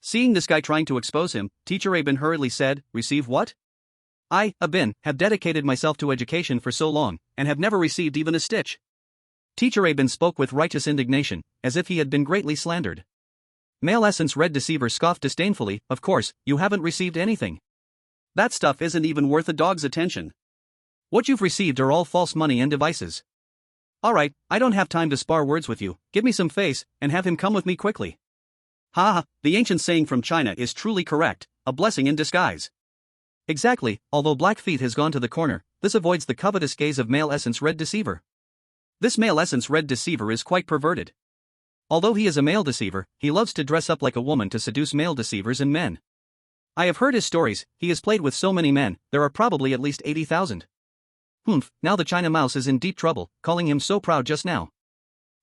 Seeing this guy trying to expose him, Teacher Abin hurriedly said, Receive what? I, Abin, have dedicated myself to education for so long, and have never received even a stitch. Teacher Abin spoke with righteous indignation, as if he had been greatly slandered. Male Essence Red Deceiver scoffed disdainfully, Of course, you haven't received anything. That stuff isn't even worth a dog's attention. What you've received are all false money and devices. Alright, I don't have time to spar words with you, give me some face, and have him come with me quickly. Ha ha, the ancient saying from China is truly correct, a blessing in disguise. Exactly, although Blackfeet has gone to the corner, this avoids the covetous gaze of Male Essence Red Deceiver. This Male Essence Red Deceiver is quite perverted. Although he is a male deceiver, he loves to dress up like a woman to seduce male deceivers and men. I have heard his stories, he has played with so many men, there are probably at least 80,000. Humph, now the China Mouse is in deep trouble, calling him so proud just now.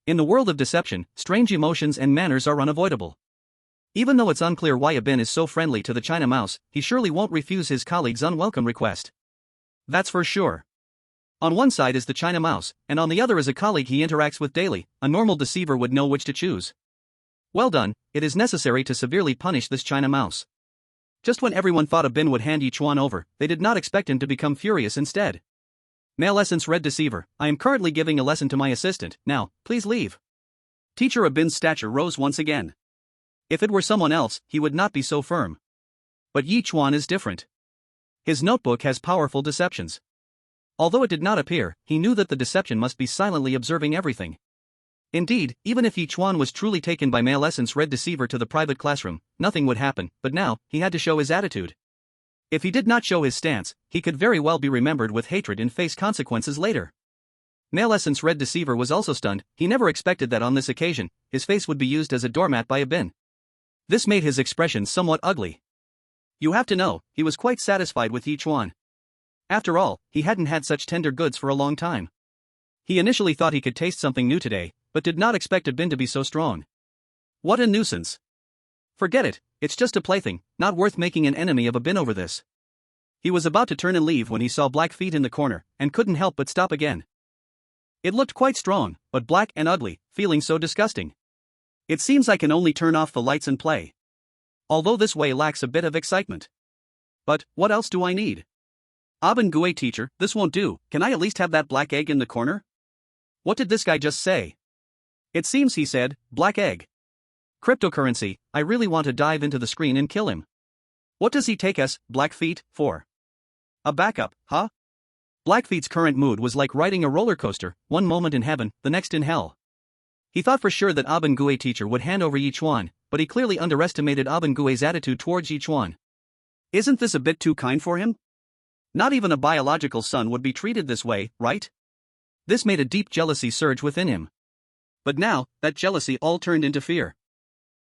In the world of deception, strange emotions and manners are unavoidable. Even though it's unclear why Abin is so friendly to the China Mouse, he surely won't refuse his colleague's unwelcome request. That's for sure. On one side is the China Mouse, and on the other is a colleague he interacts with daily. A normal deceiver would know which to choose. Well done, it is necessary to severely punish this China Mouse. Just when everyone thought Abin would hand Ye Chuan over, they did not expect him to become furious instead. Male Essence Red Deceiver, I am currently giving a lesson to my assistant, now, please leave. Teacher Abin's stature rose once again. If it were someone else, he would not be so firm. But Ye Chuan is different. His notebook has powerful deceptions. Although it did not appear, he knew that the deception must be silently observing everything. Indeed, even if Ye Chuan was truly taken by Male Essence Red Deceiver to the private classroom, nothing would happen, but now, he had to show his attitude. If he did not show his stance, he could very well be remembered with hatred and face consequences later. Male Essence Red Deceiver was also stunned, he never expected that on this occasion, his face would be used as a doormat by Abin. This made his expression somewhat ugly. You have to know, he was quite satisfied with Ye Chuan. After all, he hadn't had such tender goods for a long time. He initially thought he could taste something new today, but did not expect Abin to be so strong. What a nuisance. Forget it, it's just a plaything, not worth making an enemy of Abin over this. He was about to turn and leave when he saw Blackfeet in the corner, and couldn't help but stop again. It looked quite strong, but black and ugly, feeling so disgusting. It seems I can only turn off the lights and play. Although this way lacks a bit of excitement. But, what else do I need? Abin Gue teacher, this won't do, can I at least have that black egg in the corner? What did this guy just say? It seems he said, black egg. Cryptocurrency, I really want to dive into the screen and kill him. What does he take us, Blackfeet, for? A backup, huh? Blackfeet's current mood was like riding a roller coaster, one moment in heaven, the next in hell. He thought for sure that Abin Gue teacher would hand over Ye Chuan, but he clearly underestimated Abin Gue's attitude towards Ye Chuan. Isn't this a bit too kind for him? Not even a biological son would be treated this way, right? This made a deep jealousy surge within him. But now, that jealousy all turned into fear.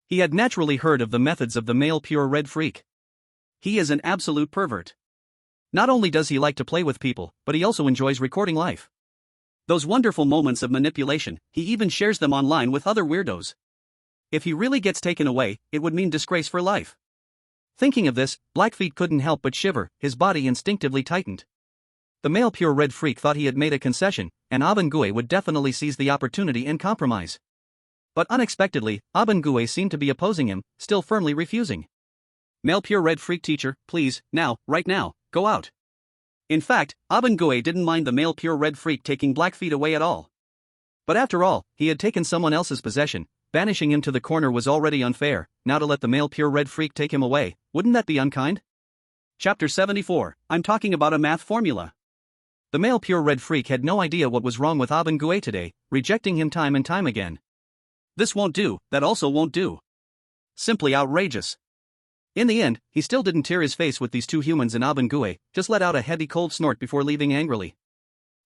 He had naturally heard of the methods of the male pure red freak. He is an absolute pervert. Not only does he like to play with people, but he also enjoys recording life. Those wonderful moments of manipulation, he even shares them online with other weirdos. If he really gets taken away, it would mean disgrace for life. Thinking of this, Blackfeet couldn't help but shiver, his body instinctively tightened. The male pure red freak thought he had made a concession, and Abengui would definitely seize the opportunity and compromise. But unexpectedly, Abengui seemed to be opposing him, still firmly refusing. Male pure red freak teacher, please, now, right now, go out. In fact, Abengui didn't mind the male pure red freak taking Blackfeet away at all. But after all, he had taken someone else's possession. Banishing him to the corner was already unfair, now to let the male pure red freak take him away, wouldn't that be unkind? Chapter 74, I'm talking about a math formula. The male pure red freak had no idea what was wrong with Abengui today, rejecting him time and time again. This won't do, that also won't do. Simply outrageous. In the end, he still didn't tear his face with these two humans and Abengui, just let out a heavy cold snort before leaving angrily.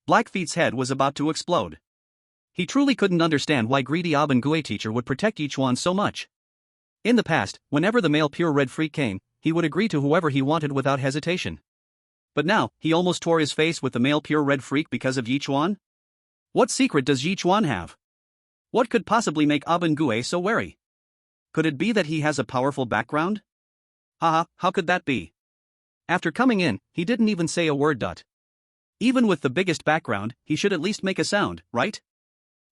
Blackfeet's head was about to explode. He truly couldn't understand why greedy Abengui teacher would protect Ye Chuan so much. In the past, whenever the male pure red freak came, he would agree to whoever he wanted without hesitation. But now, he almost tore his face with the male pure red freak because of Ye Chuan? What secret does Ye Chuan have? What could possibly make Abengui so wary? Could it be that he has a powerful background? Haha, how could that be? After coming in, he didn't even say a word. Even with the biggest background, he should at least make a sound, right?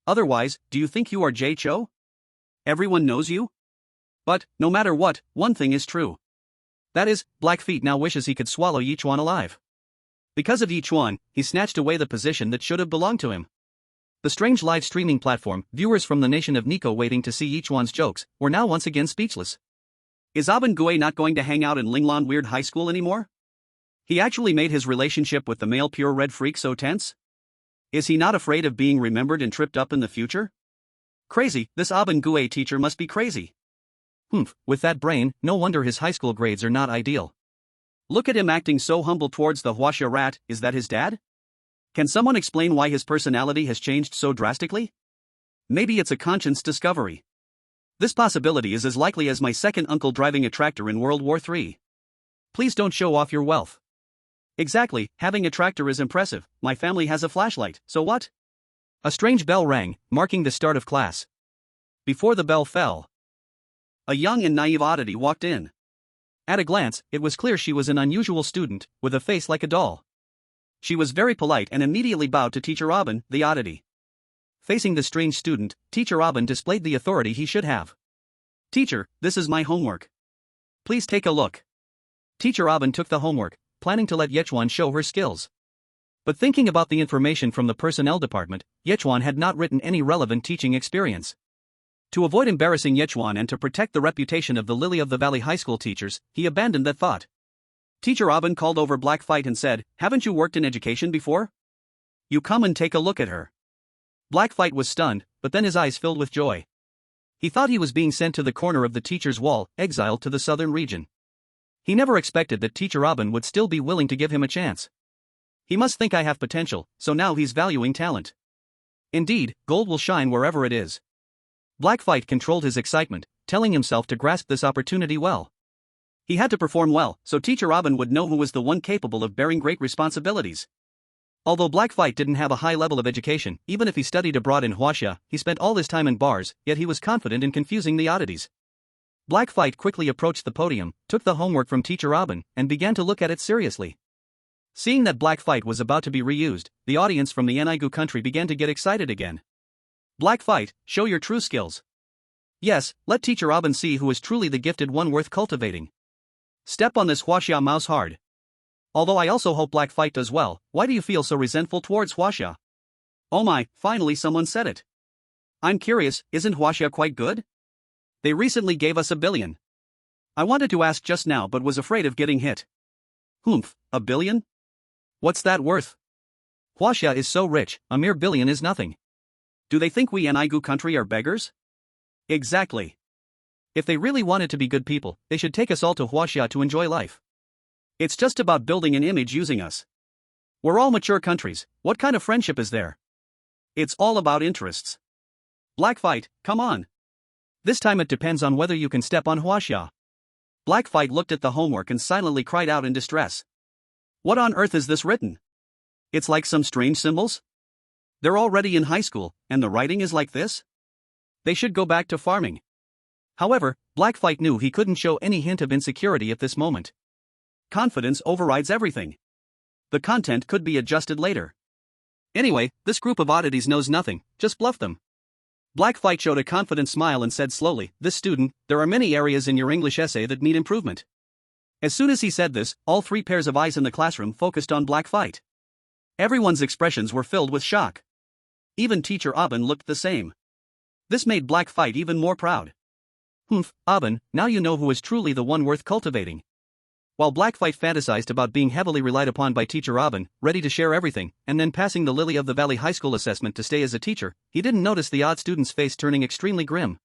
Otherwise, do you think you are Ye Chuan? Everyone knows you? But, no matter what, one thing is true. That is, Blackfeet now wishes he could swallow Ye Chuan alive. Because of Ye Chuan, he snatched away the position that should have belonged to him. The strange live streaming platform, viewers from the nation of Nico waiting to see Ye Chuan's jokes, were now once again speechless. Is Abengui not going to hang out in Linglong Weird High School anymore? He actually made his relationship with the male pure red freak so tense? Is he not afraid of being remembered and tripped up in the future? Crazy, this Abengui teacher must be crazy. With that brain, no wonder his high school grades are not ideal. Look at him acting so humble towards the Huaxia rat, is that his dad? Can someone explain why his personality has changed so drastically? Maybe it's a conscience discovery. This possibility is as likely as my second uncle driving a tractor in World War III. Please don't show off your wealth. Exactly, having a tractor is impressive, my family has a flashlight, so what? A strange bell rang, marking the start of class. Before the bell fell, a young and naive oddity walked in. At a glance, it was clear she was an unusual student, with a face like a doll. She was very polite and immediately bowed to Teacher Aben, the oddity. Facing the strange student, Teacher Aben displayed the authority he should have. Teacher, this is my homework. Please take a look. Teacher Aben took the homework, planning to let Ye Chuan show her skills. But thinking about the information from the personnel department, Ye Chuan had not written any relevant teaching experience. To avoid embarrassing Ye Chuan and to protect the reputation of the Lily of the Valley High School teachers, he abandoned that thought. Teacher Aben called over Blackfeet and said, "Haven't you worked in education before? You come and take a look at her." Blackfeet was stunned, but then his eyes filled with joy. He thought he was being sent to the corner of the teacher's wall, exiled to the southern region. He never expected that Teacher Aben would still be willing to give him a chance. He must think I have potential, so now he's valuing talent. Indeed, gold will shine wherever it is. Blackfeet controlled his excitement, telling himself to grasp this opportunity well. He had to perform well, so Teacher Aben would know who was the one capable of bearing great responsibilities. Although Blackfeet didn't have a high level of education, even if he studied abroad in Huaxia, he spent all his time in bars, yet he was confident in confusing the oddities. Blackfeet quickly approached the podium, took the homework from Teacher Aben, and began to look at it seriously. Seeing that Blackfeet was about to be reused, the audience from the Enigu country began to get excited again. Blackfeet, show your true skills. Yes, let Teacher Aben see who is truly the gifted one worth cultivating. Step on this Huaxia mouse hard. Although I also hope Blackfeet does well, why do you feel so resentful towards Huaxia? Oh my, finally someone said it. I'm curious, isn't Huaxia quite good? They recently gave us $1 billion. I wanted to ask just now but was afraid of getting hit. $1 billion? What's that worth? Huaxia is so rich, a mere billion is nothing. Do they think we Enigu country are beggars? Exactly. If they really wanted to be good people, they should take us all to Huaxia to enjoy life. It's just about building an image using us. We're all mature countries, what kind of friendship is there? It's all about interests. Black fight, come on. This time it depends on whether you can step on Huaxia. Black fight looked at the homework and silently cried out in distress. What on earth is this written? It's like some strange symbols? They're already in high school, and the writing is like this? They should go back to farming. However, Black fight knew he couldn't show any hint of insecurity at this moment. Confidence overrides everything. The content could be adjusted later. Anyway, this group of oddities knows nothing, just bluff them. Black fight showed a confident smile and said slowly, "This student, there are many areas in your English essay that need improvement." As soon as he said this, all three pairs of eyes in the classroom focused on Black fight. Everyone's expressions were filled with shock. Even Teacher Aben looked the same. This made Black fight even more proud. "Humph, Aben, now you know who is truly the one worth cultivating." While Black fight fantasized about being heavily relied upon by Teacher Aben, ready to share everything, and then passing the Lily of the Valley High School assessment to stay as a teacher, he didn't notice the odd student's face turning extremely grim.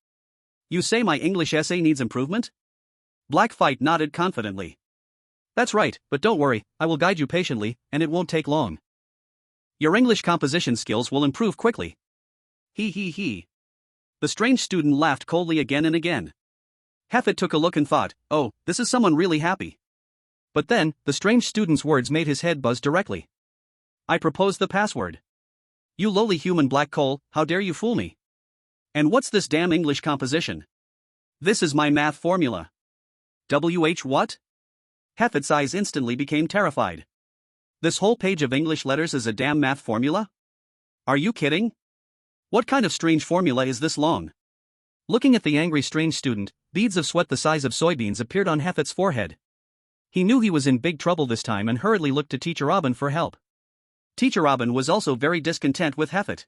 "You say my English essay needs improvement?" Black fight nodded confidently. "That's right, but don't worry, I will guide you patiently, and it won't take long. Your English composition skills will improve quickly." He. The strange student laughed coldly again and again. Heffet took a look and thought, "Oh, this is someone really happy." But then, the strange student's words made his head buzz directly. "I propose the password. You lowly human black coal, how dare you fool me? And what's this damn English composition? This is my math formula." What? Heffet's eyes instantly became terrified. This whole page of English letters is a damn math formula? Are you kidding? What kind of strange formula is this long? Looking at the angry strange student, beads of sweat the size of soybeans appeared on Heffet's forehead. He knew he was in big trouble this time and hurriedly looked to Teacher Aben for help. Teacher Aben was also very discontent with Heffet.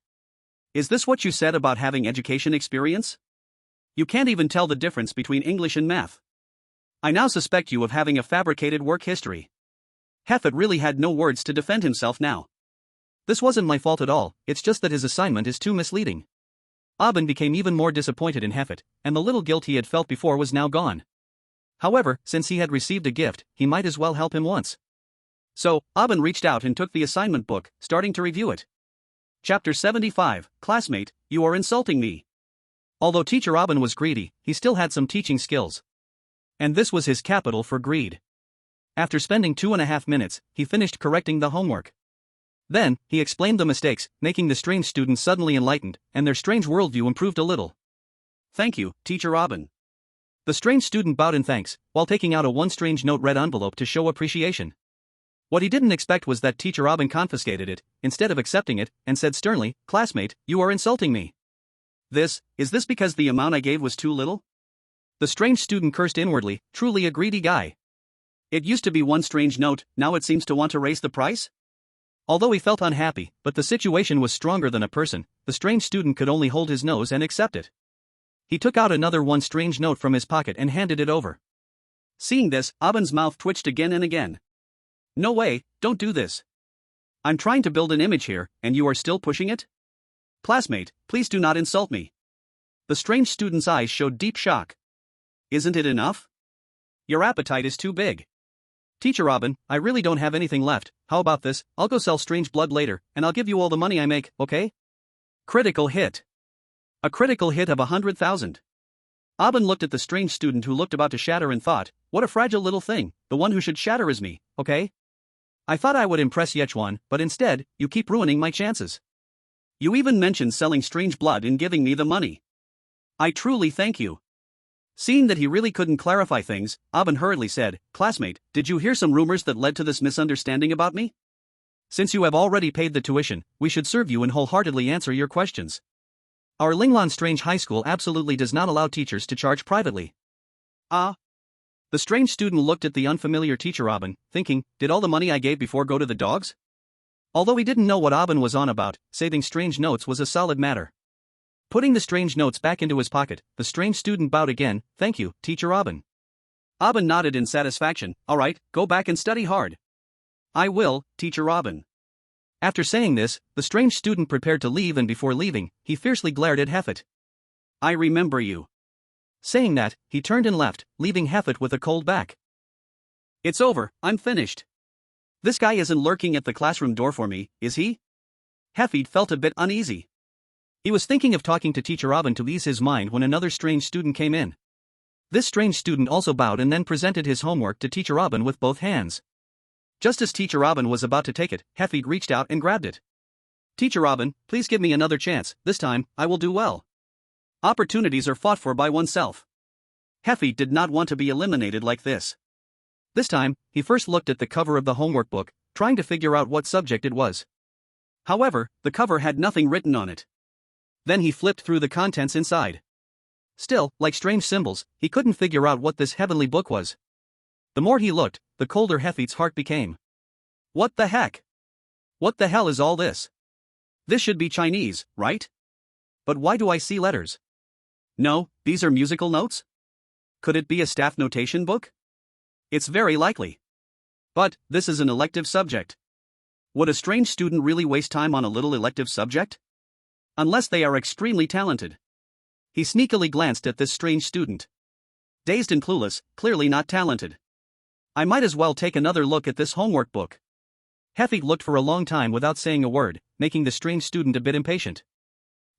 "Is this what you said about having education experience? You can't even tell the difference between English and math. I now suspect you of having a fabricated work history." Heffet really had no words to defend himself now. "This wasn't my fault at all, it's just that his assignment is too misleading." Aben became even more disappointed in Heffet, and the little guilt he had felt before was now gone. However, since he had received a gift, he might as well help him once. So, Aben reached out and took the assignment book, starting to review it. Chapter 75, Classmate, you are insulting me. Although Teacher Aben was greedy, he still had some teaching skills. And this was his capital for greed. After spending 2.5 minutes, he finished correcting the homework. Then, he explained the mistakes, making the strange students suddenly enlightened, and their strange worldview improved a little. "Thank you, Teacher Aben." The strange student bowed in thanks, while taking out a one strange note red envelope to show appreciation. What he didn't expect was that Teacher Aben confiscated it, instead of accepting it, and said sternly, "Classmate, you are insulting me. Is this because the amount I gave was too little?" The strange student cursed inwardly, truly a greedy guy. It used to be one strange note, now it seems to want to raise the price? Although he felt unhappy, but the situation was stronger than a person, the strange student could only hold his nose and accept it. He took out another one strange note from his pocket and handed it over. Seeing this, Aben's mouth twitched again and again. "No way, don't do this. I'm trying to build an image here, and you are still pushing it? Classmate, please do not insult me." The strange student's eyes showed deep shock. "Isn't it enough? Your appetite is too big. Teacher Aben, I really don't have anything left, how about this, I'll go sell strange blood later, and I'll give you all the money I make, okay?" Critical hit. A critical hit of 100,000. Aben looked at the strange student who looked about to shatter and thought, "What a fragile little thing, the one who should shatter is me, okay? I thought I would impress Ye Chuan, but instead, you keep ruining my chances. You even mentioned selling strange blood in giving me the money. I truly thank you." Seeing that he really couldn't clarify things, Aben hurriedly said, "Classmate, did you hear some rumors that led to this misunderstanding about me? Since you have already paid the tuition, we should serve you and wholeheartedly answer your questions. Our Linglan Strange High School absolutely does not allow teachers to charge privately." "Ah?" The strange student looked at the unfamiliar Teacher Aben, thinking, did all the money I gave before go to the dogs? Although he didn't know what Aben was on about, saving strange notes was a solid matter. Putting the strange notes back into his pocket, the strange student bowed again, "Thank you, Teacher Aben." Aben nodded in satisfaction, "All right, go back and study hard." "I will, Teacher Aben." After saying this, the strange student prepared to leave, and before leaving, he fiercely glared at Heffet. "I remember you." Saying that, he turned and left, leaving Heffet with a cold back. It's over, I'm finished. This guy isn't lurking at the classroom door for me, is he? Hafid felt a bit uneasy. He was thinking of talking to Teacher Aben to ease his mind when another strange student came in. This strange student also bowed and then presented his homework to Teacher Aben with both hands. Just as Teacher Aben was about to take it, Hafid reached out and grabbed it. Teacher Aben, please give me another chance, this time, I will do well. Opportunities are fought for by oneself. Hafid did not want to be eliminated like this. This time, he first looked at the cover of the homework book, trying to figure out what subject it was. However, the cover had nothing written on it. Then he flipped through the contents inside. Still, like strange symbols, he couldn't figure out what this heavenly book was. The more he looked, the colder Hafid's heart became. What the heck? What the hell is all this? This should be Chinese, right? But why do I see letters? No, these are musical notes? Could it be a staff notation book? It's very likely. But, this is an elective subject. Would a strange student really waste time on a little elective subject? Unless they are extremely talented. He sneakily glanced at this strange student. Dazed and clueless, clearly not talented. I might as well take another look at this homework book. Hafid looked for a long time without saying a word, making the strange student a bit impatient.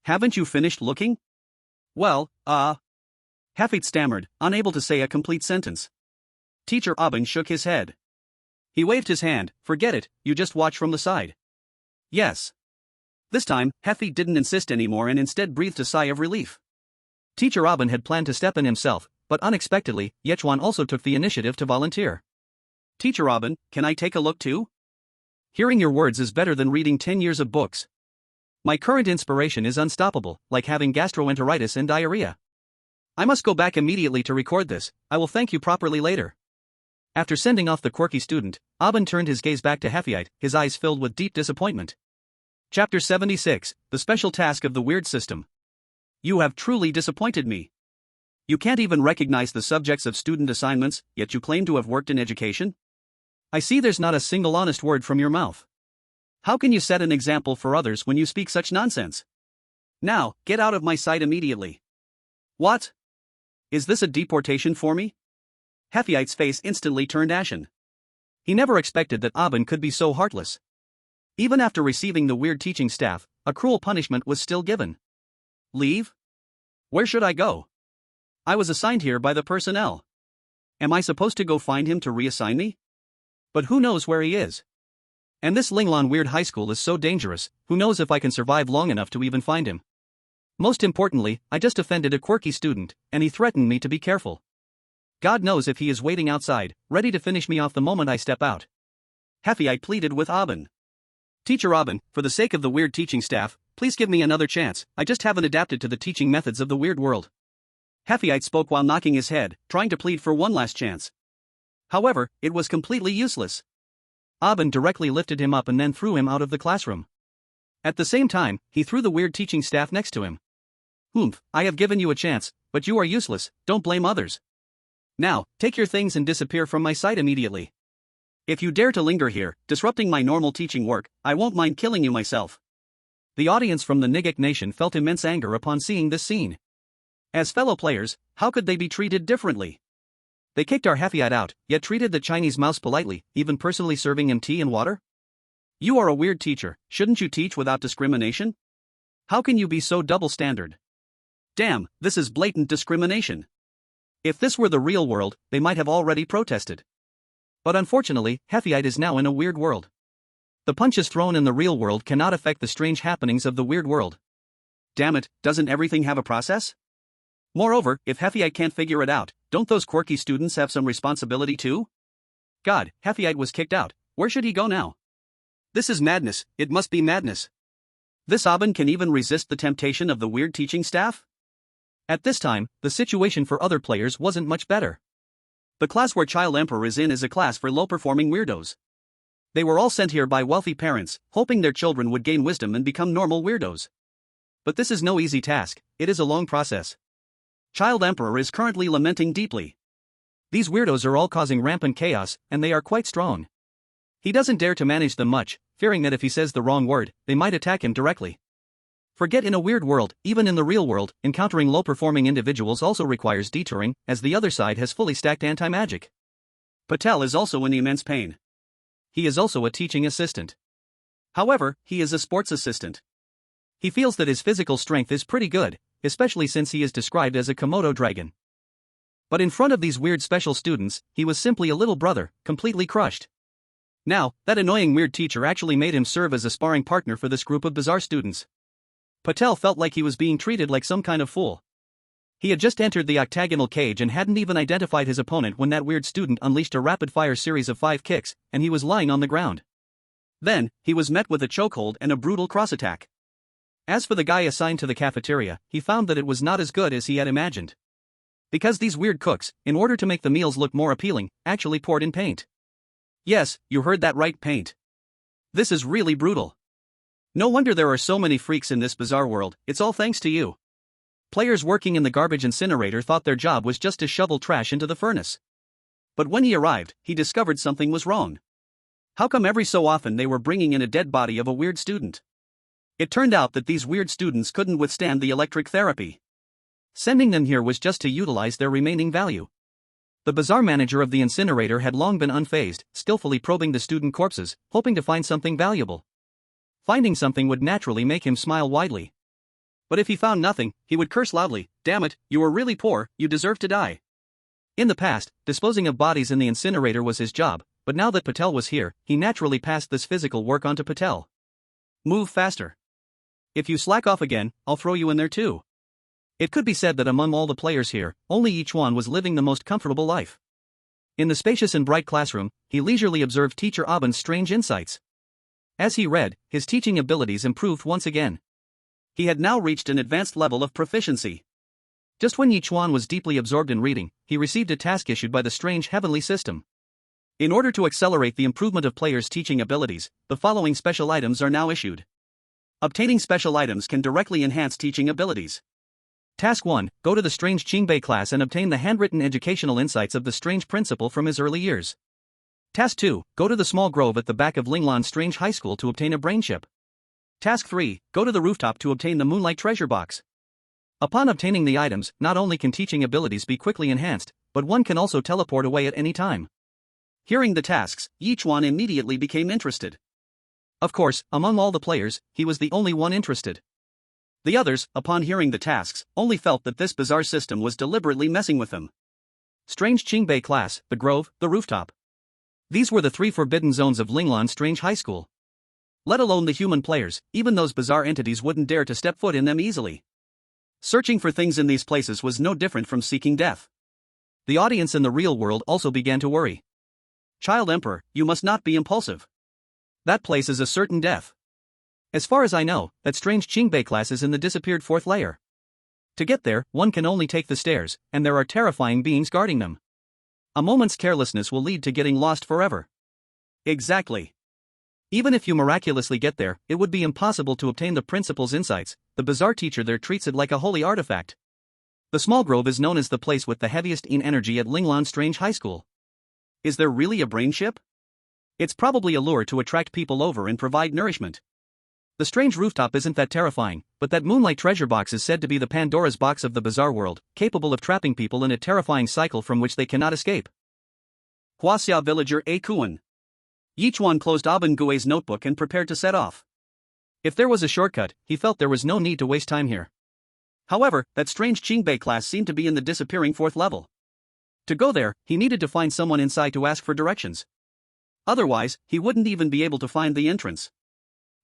Haven't you finished looking? Well, Hafid stammered, unable to say a complete sentence. Teacher Aben shook his head. He waved his hand. Forget it, you just watch from the side. Yes. This time, Hafid didn't insist anymore and instead breathed a sigh of relief. Teacher Aben had planned to step in himself, but unexpectedly, Ye Chuan also took the initiative to volunteer. Teacher Aben, can I take a look too? Hearing your words is better than reading 10 years of books. My current inspiration is unstoppable, like having gastroenteritis and diarrhea. I must go back immediately to record this, I will thank you properly later. After sending off the quirky student, Aben turned his gaze back to Hafid, his eyes filled with deep disappointment. Chapter 76, The Special Task of the Weird System. You have truly disappointed me. You can't even recognize the subjects of student assignments, yet you claim to have worked in education? I see there's not a single honest word from your mouth. How can you set an example for others when you speak such nonsense? Now, get out of my sight immediately. What? Is this a deportation for me? Hafid's face instantly turned ashen. He never expected that Aben could be so heartless. Even after receiving the weird teaching staff, a cruel punishment was still given. Leave? Where should I go? I was assigned here by the personnel. Am I supposed to go find him to reassign me? But who knows where he is? And this Linglong Weird High School is so dangerous, who knows if I can survive long enough to even find him? Most importantly, I just offended a quirky student, and he threatened me to be careful. God knows if he is waiting outside, ready to finish me off the moment I step out. Hafid pleaded with Aben. Teacher Aben, for the sake of the weird teaching staff, please give me another chance, I just haven't adapted to the teaching methods of the weird world. Hafid spoke while knocking his head, trying to plead for one last chance. However, it was completely useless. Aben directly lifted him up and then threw him out of the classroom. At the same time, he threw the weird teaching staff next to him. I have given you a chance, but you are useless, don't blame others. Now, take your things and disappear from my sight immediately. If you dare to linger here, disrupting my normal teaching work, I won't mind killing you myself. The audience from the Nigek nation felt immense anger upon seeing this scene. As fellow players, how could they be treated differently? They kicked our Hafid out, yet treated the Chinese mouse politely, even personally serving him tea and water? You are a weird teacher, shouldn't you teach without discrimination? How can you be so double-standard? Damn, this is blatant discrimination. If this were the real world, they might have already protested. But unfortunately, Hafid is now in a weird world. The punches thrown in the real world cannot affect the strange happenings of the weird world. Damn it, doesn't everything have a process? Moreover, if Hafid can't figure it out, don't those quirky students have some responsibility too? God, Hafid was kicked out, where should he go now? This is madness, it must be madness. This Aben can even resist the temptation of the weird teaching staff? At this time, the situation for other players wasn't much better. The class where Child Emperor is in is a class for low-performing weirdos. They were all sent here by wealthy parents, hoping their children would gain wisdom and become normal weirdos. But this is no easy task, it is a long process. Child Emperor is currently lamenting deeply. These weirdos are all causing rampant chaos, and they are quite strong. He doesn't dare to manage them much, fearing that if he says the wrong word, they might attack him directly. Forget in a weird world, even in the real world, encountering low-performing individuals also requires detouring, as the other side has fully stacked anti-magic. Patel is also in immense pain. He is also a teaching assistant. However, he is a sports assistant. He feels that his physical strength is pretty good, especially since he is described as a Komodo dragon. But in front of these weird special students, he was simply a little brother, completely crushed. Now, that annoying weird teacher actually made him serve as a sparring partner for this group of bizarre students. Patel felt like he was being treated like some kind of fool. He had just entered the octagonal cage and hadn't even identified his opponent when that weird student unleashed a rapid-fire series of 5 kicks, and he was lying on the ground. Then, he was met with a chokehold and a brutal cross-attack. As for the guy assigned to the cafeteria, he found that it was not as good as he had imagined. Because these weird cooks, in order to make the meals look more appealing, actually poured in paint. Yes, you heard that right, paint. This is really brutal. No wonder there are so many freaks in this bizarre world, it's all thanks to you. Players working in the garbage incinerator thought their job was just to shovel trash into the furnace. But when he arrived, he discovered something was wrong. How come every so often they were bringing in a dead body of a weird student? It turned out that these weird students couldn't withstand the electric therapy. Sending them here was just to utilize their remaining value. The bizarre manager of the incinerator had long been unfazed, skillfully probing the student corpses, hoping to find something valuable. Finding something would naturally make him smile widely. But if he found nothing, he would curse loudly, "Damn it, you were really poor, you deserve to die." In the past, disposing of bodies in the incinerator was his job, but now that Patel was here, he naturally passed this physical work on to Patel. Move faster. If you slack off again, I'll throw you in there too. It could be said that among all the players here, only Ye Chuan was living the most comfortable life. In the spacious and bright classroom, he leisurely observed Teacher Aben's strange insights. As he read, his teaching abilities improved once again. He had now reached an advanced level of proficiency. Just when Ye Chuan was deeply absorbed in reading, he received a task issued by the strange heavenly system. In order to accelerate the improvement of players' teaching abilities, the following special items are now issued. Obtaining special items can directly enhance teaching abilities. Task 1, go to the strange Qingbei class and obtain the handwritten educational insights of the strange principal from his early years. Task 2, go to the small grove at the back of Linglan's strange high school to obtain a brain chip. Task 3, go to the rooftop to obtain the moonlight treasure box. Upon obtaining the items, not only can teaching abilities be quickly enhanced, but one can also teleport away at any time. Hearing the tasks, Ye Chuan immediately became interested. Of course, among all the players, he was the only one interested. The others, upon hearing the tasks, only felt that this bizarre system was deliberately messing with them. Strange Qingbei class, the grove, the rooftop. These were the 3 forbidden zones of Linglan's strange high school. Let alone the human players, even those bizarre entities wouldn't dare to step foot in them easily. Searching for things in these places was no different from seeking death. The audience in the real world also began to worry. Child Emperor, you must not be impulsive. That place is a certain death. As far as I know, that strange Qingbei class is in the disappeared 4th layer. To get there, one can only take the stairs, and there are terrifying beings guarding them. A moment's carelessness will lead to getting lost forever. Exactly. Even if you miraculously get there, it would be impossible to obtain the principal's insights. The bizarre teacher there treats it like a holy artifact. The small grove is known as the place with the heaviest yin energy at Linglan Strange High School. Is there really a brain chip? It's probably a lure to attract people over and provide nourishment. The strange rooftop isn't that terrifying, but that moonlight treasure box is said to be the Pandora's box of the bizarre world, capable of trapping people in a terrifying cycle from which they cannot escape. Huaxia villager Ye Chuan. Yichuan closed Aben Gui's notebook and prepared to set off. If there was a shortcut, he felt there was no need to waste time here. However, that strange Qingbei class seemed to be in the disappearing 4th level. To go there, he needed to find someone inside to ask for directions. Otherwise, he wouldn't even be able to find the entrance.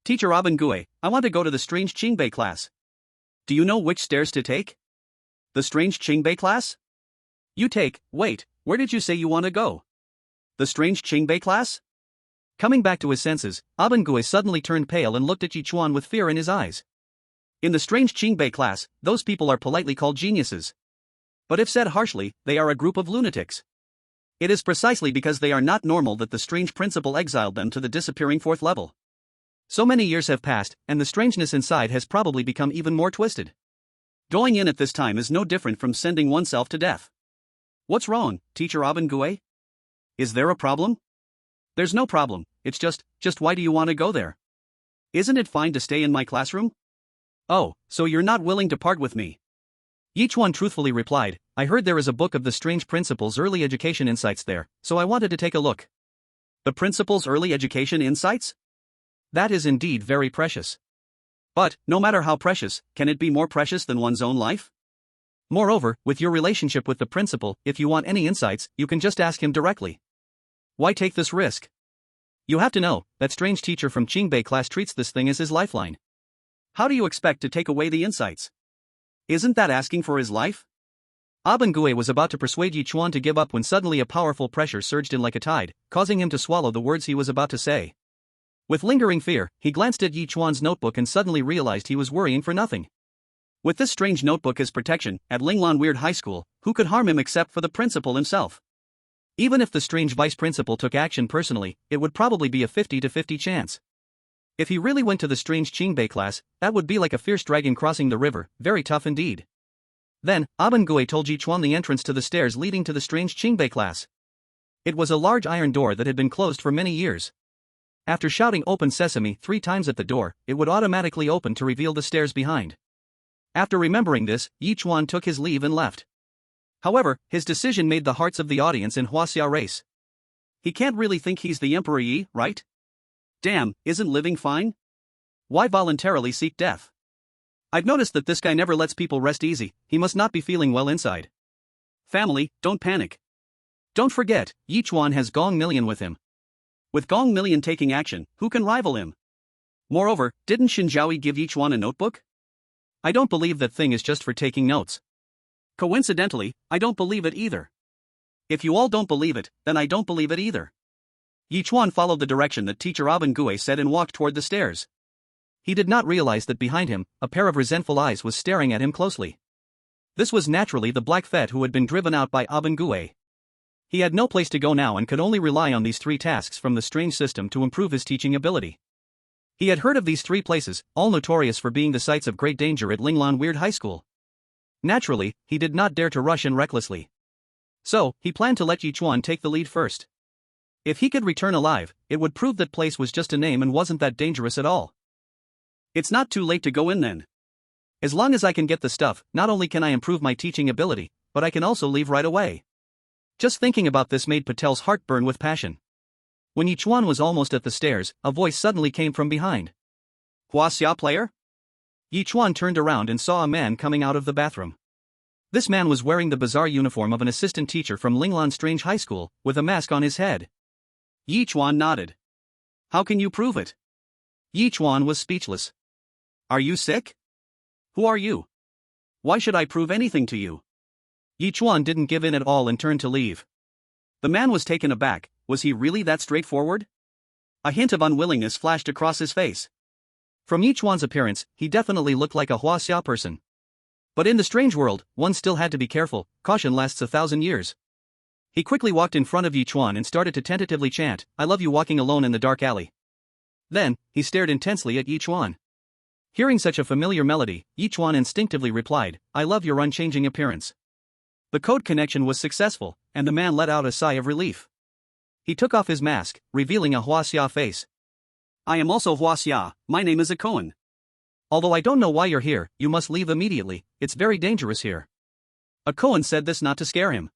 Teacher Aben Gui, I want to go to the strange Qingbei class. Do you know which stairs to take? The strange Qingbei class? Wait, where did you say you want to go? The strange Qingbei class? Coming back to his senses, Aben Gui suddenly turned pale and looked at Ye Chuan with fear in his eyes. In the strange Qingbei class, those people are politely called geniuses. But if said harshly, they are a group of lunatics. It is precisely because they are not normal that the strange principal exiled them to the disappearing 4th level. So many years have passed, and the strangeness inside has probably become even more twisted. Going in at this time is no different from sending oneself to death. What's wrong, Teacher Aben Gui? Is there a problem? There's no problem, it's just why do you want to go there? Isn't it fine to stay in my classroom? Oh, so you're not willing to part with me. Yichuan truthfully replied, I heard there is a book of the strange principal's early education insights there, so I wanted to take a look. The principal's early education insights? That is indeed very precious. But, no matter how precious, can it be more precious than one's own life? Moreover, with your relationship with the principal, if you want any insights, you can just ask him directly. Why take this risk? You have to know, that strange teacher from Qingbei class treats this thing as his lifeline. How do you expect to take away the insights? Isn't that asking for his life? Abengui was about to persuade Ye Chuan to give up when suddenly a powerful pressure surged in like a tide, causing him to swallow the words he was about to say. With lingering fear, he glanced at Ye Chuan's notebook and suddenly realized he was worrying for nothing. With this strange notebook as protection, at Linglan Weird High School, who could harm him except for the principal himself? Even if the strange vice principal took action personally, it would probably be a 50-50 chance. If he really went to the strange Qingbei class, that would be like a fierce dragon crossing the river, very tough indeed. Then, Abengui told Ye Chuan the entrance to the stairs leading to the strange Qingbei class. It was a large iron door that had been closed for many years. After shouting "Open Sesame" 3 times at the door, it would automatically open to reveal the stairs behind. After remembering this, Ye Chuan took his leave and left. However, his decision made the hearts of the audience in Huaxia race. He can't really think he's the Emperor Yi, right? Damn, isn't living fine? Why voluntarily seek death? I've noticed that this guy never lets people rest easy, he must not be feeling well inside. Family, don't panic. Don't forget, Ye Chuan has Gong Million with him. With Gong Million taking action, who can rival him? Moreover, didn't Shen Zhaoyi give Ye Chuan a notebook? I don't believe that thing is just for taking notes. Coincidentally, I don't believe it either. If you all don't believe it, then I don't believe it either. Ye Chuan followed the direction that teacher Abengui said and walked toward the stairs. He did not realize that behind him, a pair of resentful eyes was staring at him closely. This was naturally the black fet who had been driven out by Abengui. He had no place to go now and could only rely on these 3 tasks from the strange system to improve his teaching ability. He had heard of these 3 places, all notorious for being the sites of great danger at Linglan Weird High School. Naturally, he did not dare to rush in recklessly. So, he planned to let Ye Chuan take the lead first. If he could return alive, it would prove that place was just a name and wasn't that dangerous at all. It's not too late to go in then. As long as I can get the stuff, not only can I improve my teaching ability, but I can also leave right away. Just thinking about this made Patel's heart burn with passion. When Ye Chuan was almost at the stairs, a voice suddenly came from behind. Huaxia player? Ye Chuan turned around and saw a man coming out of the bathroom. This man was wearing the bizarre uniform of an assistant teacher from Linglan Strange High School, with a mask on his head. Ye Chuan nodded. How can you prove it? Ye Chuan was speechless. Are you sick? Who are you? Why should I prove anything to you? Ye Chuan didn't give in at all and turned to leave. The man was taken aback. Was he really that straightforward? A hint of unwillingness flashed across his face. From Ye Chuan's appearance, he definitely looked like a Huaxia person. But in the strange world, one still had to be careful, caution lasts 1,000 years. He quickly walked in front of Ye Chuan and started to tentatively chant, I love you, walking alone in the dark alley. Then, he stared intensely at Ye Chuan. Hearing such a familiar melody, Ye Chuan instinctively replied, I love your unchanging appearance. The code connection was successful, and the man let out a sigh of relief. He took off his mask, revealing a Huaxia face. I am also Huaxia, my name is Yichuan. Although I don't know why you're here, you must leave immediately, it's very dangerous here. Yichuan said this not to scare him.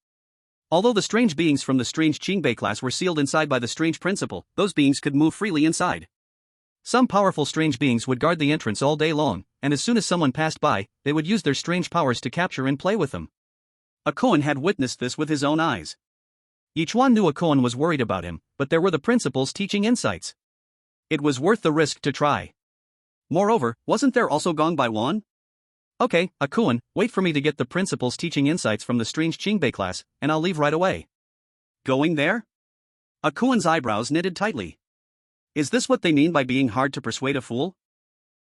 Although the strange beings from the strange Qingbei class were sealed inside by the strange principal, those beings could move freely inside. Some powerful strange beings would guard the entrance all day long, and as soon as someone passed by, they would use their strange powers to capture and play with them. Yichuan had witnessed this with his own eyes. Ye Chuan knew Yichuan was worried about him, but there were the principal's teaching insights. It was worth the risk to try. Moreover, wasn't there also Gong Bai Wan? Okay, Yichuan, wait for me to get the principal's teaching insights from the strange Qingbei class, and I'll leave right away. Going there? Yichuan's eyebrows knitted tightly. Is this what they mean by being hard to persuade a fool?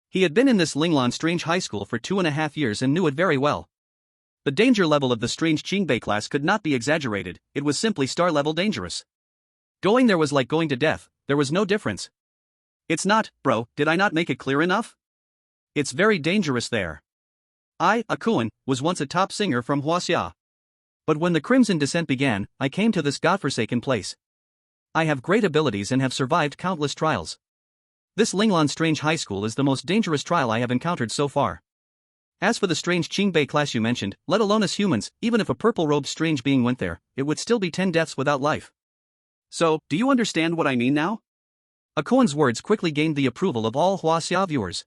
He had been in this Linglan Strange High School for 2.5 years and knew it very well. The danger level of the strange Qingbei class could not be exaggerated, it was simply star-level dangerous. Going there was like going to death, there was no difference. It's not, bro, did I not make it clear enough? It's very dangerous there. I, Yichuan, was once a top singer from Huaxia. But when the Crimson Descent began, I came to this godforsaken place. I have great abilities and have survived countless trials. This Linglan Strange High School is the most dangerous trial I have encountered so far. As for the strange Qingbei class you mentioned, let alone us humans, even if a purple-robed strange being went there, it would still be 10 deaths without life. So, do you understand what I mean now? Akuan's words quickly gained the approval of all Huaxia viewers.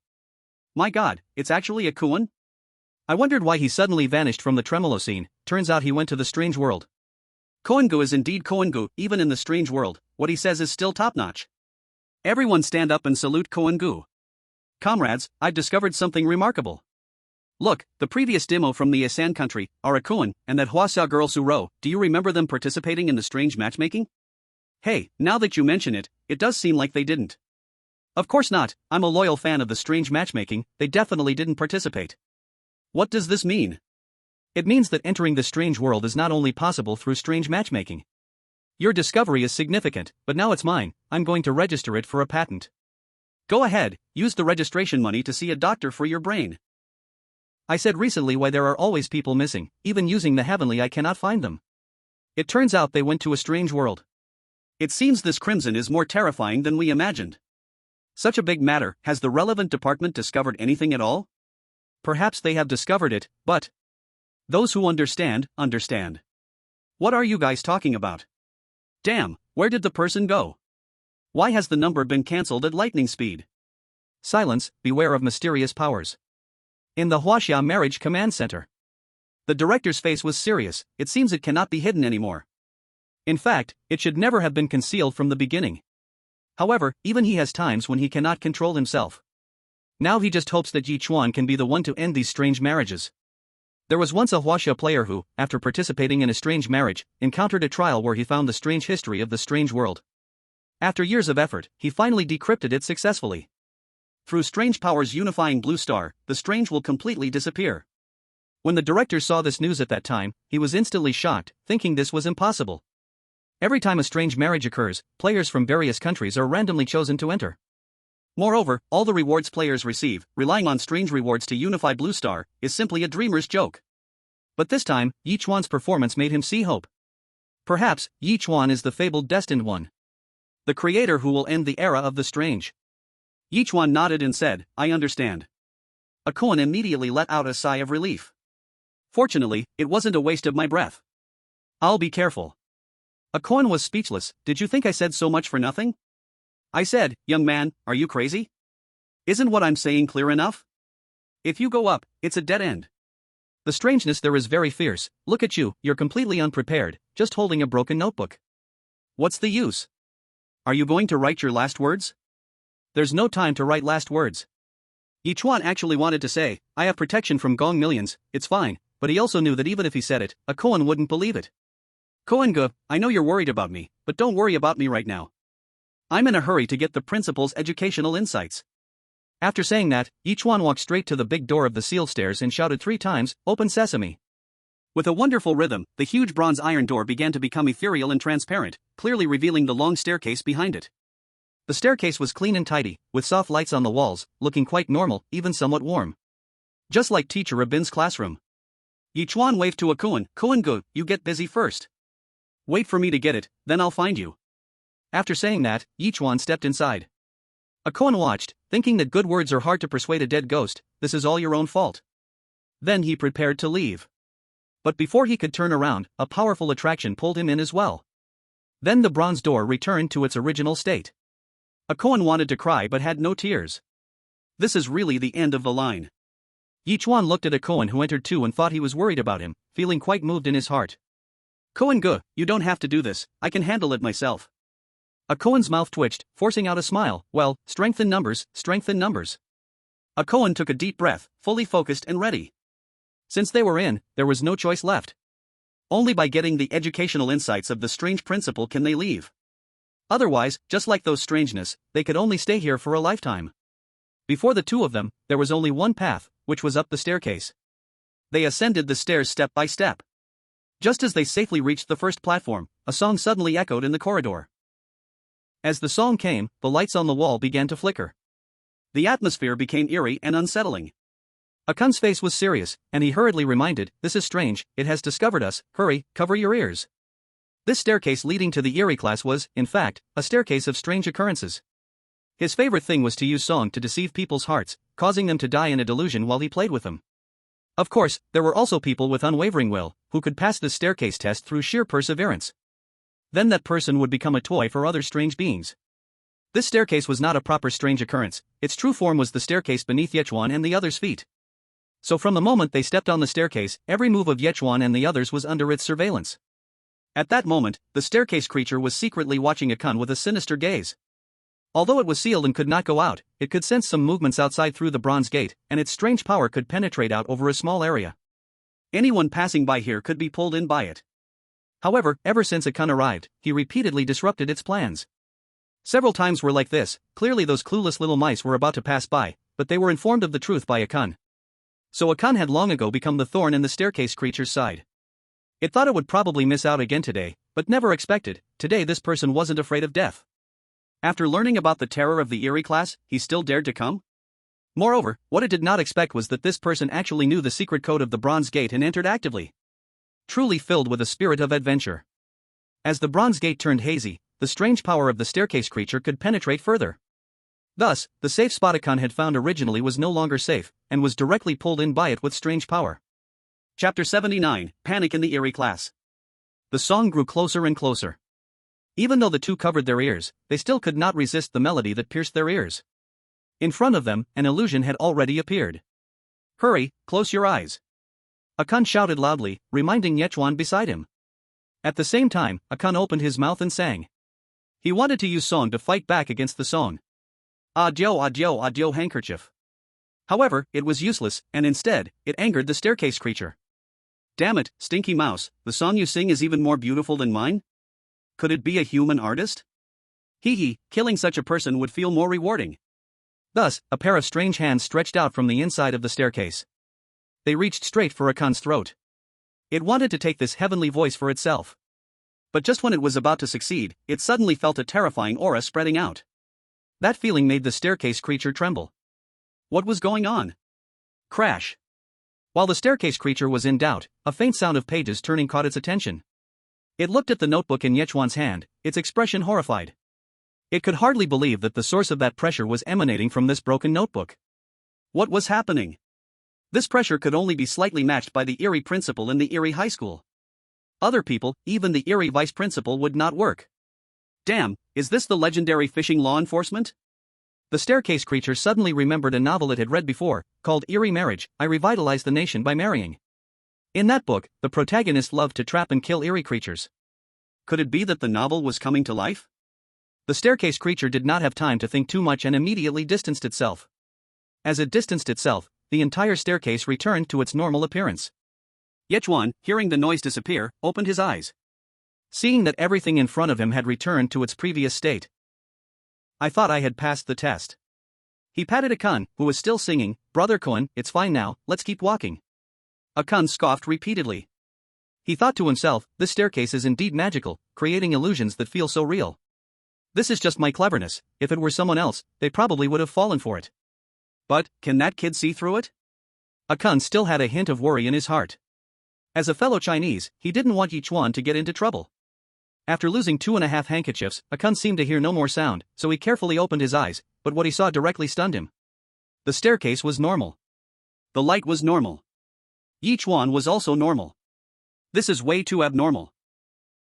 My god, it's actually a Kuan? I wondered why he suddenly vanished from the tremolo scene. Turns out he went to the strange world. Koengu is indeed Koengu, even in the strange world. What he says is still top-notch. Everyone stand up and salute Koengu. Comrades, I've discovered something remarkable. Look, the previous demo from the Asan country, are a Kuan, and that Huaxia girl Suro, do you remember them participating in the strange matchmaking? Hey, now that you mention it, it does seem like they didn't. Of course not, I'm a loyal fan of the strange matchmaking, they definitely didn't participate. What does this mean? It means that entering the strange world is not only possible through strange matchmaking. Your discovery is significant, but now it's mine, I'm going to register it for a patent. Go ahead, use the registration money to see a doctor for your brain. I said recently why there are always people missing, even using the heavenly I cannot find them. It turns out they went to a strange world. It seems this crimson is more terrifying than we imagined. Such a big matter, has the relevant department discovered anything at all? Perhaps they have discovered it, but those who understand, understand. What are you guys talking about? Damn, where did the person go? Why has the number been cancelled at lightning speed? Silence, beware of mysterious powers. In the Huaxia Marriage Command Center. The director's face was serious, it seems it cannot be hidden anymore. In fact, it should never have been concealed from the beginning. However, even he has times when he cannot control himself. Now he just hopes that Ye Chuan can be the one to end these strange marriages. There was once a Huaxia player who, after participating in a strange marriage, encountered a trial where he found the strange history of the strange world. After years of effort, he finally decrypted it successfully. Through strange powers unifying Blue Star, the strange will completely disappear. When the director saw this news at that time, he was instantly shocked, thinking this was impossible. Every time a strange marriage occurs, players from various countries are randomly chosen to enter. Moreover, all the rewards players receive, relying on strange rewards to unify Blue Star, is simply a dreamer's joke. But this time, Ye Chuan's performance made him see hope. Perhaps, Ye Chuan is the fabled destined one. The creator who will end the era of the strange. Ye Chuan nodded and said, I understand. Akuan immediately let out a sigh of relief. Fortunately, it wasn't a waste of my breath. I'll be careful. Akuan was speechless. Did you think I said so much for nothing? I said, young man, are you crazy? Isn't what I'm saying clear enough? If you go up, it's a dead end. The strangeness there is very fierce. Look at you, you're completely unprepared, just holding a broken notebook. What's the use? Are you going to write your last words? There's no time to write last words. Ye Chuan actually wanted to say, I have protection from Gong Millions, it's fine, but he also knew that even if he said it, Akuan wouldn't believe it. Koengu, I know you're worried about me, but don't worry about me right now. I'm in a hurry to get the principal's educational insights. After saying that, Ye Chuan walked straight to the big door of the seal stairs and shouted 3 times, Open sesame. With a wonderful rhythm, the huge bronze iron door began to become ethereal and transparent, clearly revealing the long staircase behind it. The staircase was clean and tidy, with soft lights on the walls, looking quite normal, even somewhat warm. Just like Teacher Rabin's classroom. Ye Chuan waved to Akuan, Koengu, you get busy first. Wait for me to get it, then I'll find you. After saying that, Ye Chuan stepped inside. Akuan watched, thinking that good words are hard to persuade a dead ghost, this is all your own fault. Then he prepared to leave. But before he could turn around, a powerful attraction pulled him in as well. Then the bronze door returned to its original state. Akuan wanted to cry but had no tears. This is really the end of the line. Ye Chuan looked at Akuan who entered too and thought he was worried about him, feeling quite moved in his heart. Koengu, you don't have to do this, I can handle it myself. Akuan's mouth twitched, forcing out a smile. Well, strength in numbers, strength in numbers. Akuan took a deep breath, fully focused and ready. Since they were in, there was no choice left. Only by getting the educational insights of the strange principle can they leave. Otherwise, just like those strangeness, they could only stay here for a lifetime. Before the two of them, there was only one path, which was up the staircase. They ascended the stairs step by step. Just as they safely reached the first platform, a song suddenly echoed in the corridor. As the song came, the lights on the wall began to flicker. The atmosphere became eerie and unsettling. Akun's face was serious, and he hurriedly reminded, this is strange, it has discovered us, hurry, cover your ears. This staircase leading to the Eerie class was, in fact, a staircase of strange occurrences. His favorite thing was to use song to deceive people's hearts, causing them to die in a delusion while he played with them. Of course, there were also people with unwavering will, who could pass this staircase test through sheer perseverance. Then that person would become a toy for other strange beings. This staircase was not a proper strange occurrence, its true form was the staircase beneath Ye Chuan and the others' feet. So from the moment they stepped on the staircase, every move of Ye Chuan and the others was under its surveillance. At that moment, the staircase creature was secretly watching Yichuan with a sinister gaze. Although it was sealed and could not go out, it could sense some movements outside through the bronze gate, and its strange power could penetrate out over a small area. Anyone passing by here could be pulled in by it. However, ever since Yichuan arrived, he repeatedly disrupted its plans. Several times were like this. Clearly those clueless little mice were about to pass by, but they were informed of the truth by Yichuan. So Yichuan had long ago become the thorn in the staircase creature's side. It thought it would probably miss out again today, but never expected, today this person wasn't afraid of death. After learning about the terror of the Eerie class, he still dared to come? Moreover, what it did not expect was that this person actually knew the secret code of the bronze gate and entered actively. Truly filled with a spirit of adventure. As the bronze gate turned hazy, the strange power of the staircase creature could penetrate further. Thus, the safe spot Yichuan had found originally was no longer safe, and was directly pulled in by it with strange power. Chapter 79, Panic in the Eerie Class. The song grew closer and closer. Even though the two covered their ears, they still could not resist the melody that pierced their ears. In front of them, an illusion had already appeared. Hurry, close your eyes. Yichuan shouted loudly, reminding Ye Chuan beside him. At the same time, Yichuan opened his mouth and sang. He wanted to use song to fight back against the song. Adieu, adieu, adieu handkerchief. However, it was useless, and instead, it angered the staircase creature. Damn it, stinky mouse, the song you sing is even more beautiful than mine? Could it be a human artist? Hee, killing such a person would feel more rewarding. Thus, a pair of strange hands stretched out from the inside of the staircase. They reached straight for Yichuan's throat. It wanted to take this heavenly voice for itself. But just when it was about to succeed, it suddenly felt a terrifying aura spreading out. That feeling made the staircase creature tremble. What was going on? Crash. While the staircase creature was in doubt, a faint sound of pages turning caught its attention. It looked at the notebook in Ye Chuan's hand, its expression horrified. It could hardly believe that the source of that pressure was emanating from this broken notebook. What was happening? This pressure could only be slightly matched by the Eerie principal in the Eerie high school. Other people, even the Eerie vice principal, would not work. Damn, is this the legendary fishing law enforcement? The staircase creature suddenly remembered a novel it had read before, called Eerie Marriage, I Revitalized the Nation by Marrying. In that book, the protagonist loved to trap and kill eerie creatures. Could it be that the novel was coming to life? The staircase creature did not have time to think too much and immediately distanced itself. As it distanced itself, the entire staircase returned to its normal appearance. Ye Chuan, hearing the noise disappear, opened his eyes. Seeing that everything in front of him had returned to its previous state. I thought I had passed the test. He patted Yichuan, who was still singing, Brother Cohen, it's fine now, let's keep walking. Yichuan scoffed repeatedly. He thought to himself, this staircase is indeed magical, creating illusions that feel so real. This is just my cleverness, if it were someone else, they probably would have fallen for it. But, can that kid see through it? Yichuan still had a hint of worry in his heart. As a fellow Chinese, he didn't want Ye Chuan to get into trouble. After losing 2.5 handkerchiefs, Yichuan seemed to hear no more sound, so he carefully opened his eyes, but what he saw directly stunned him. The staircase was normal. The light was normal. Ye Chuan was also normal. This is way too abnormal.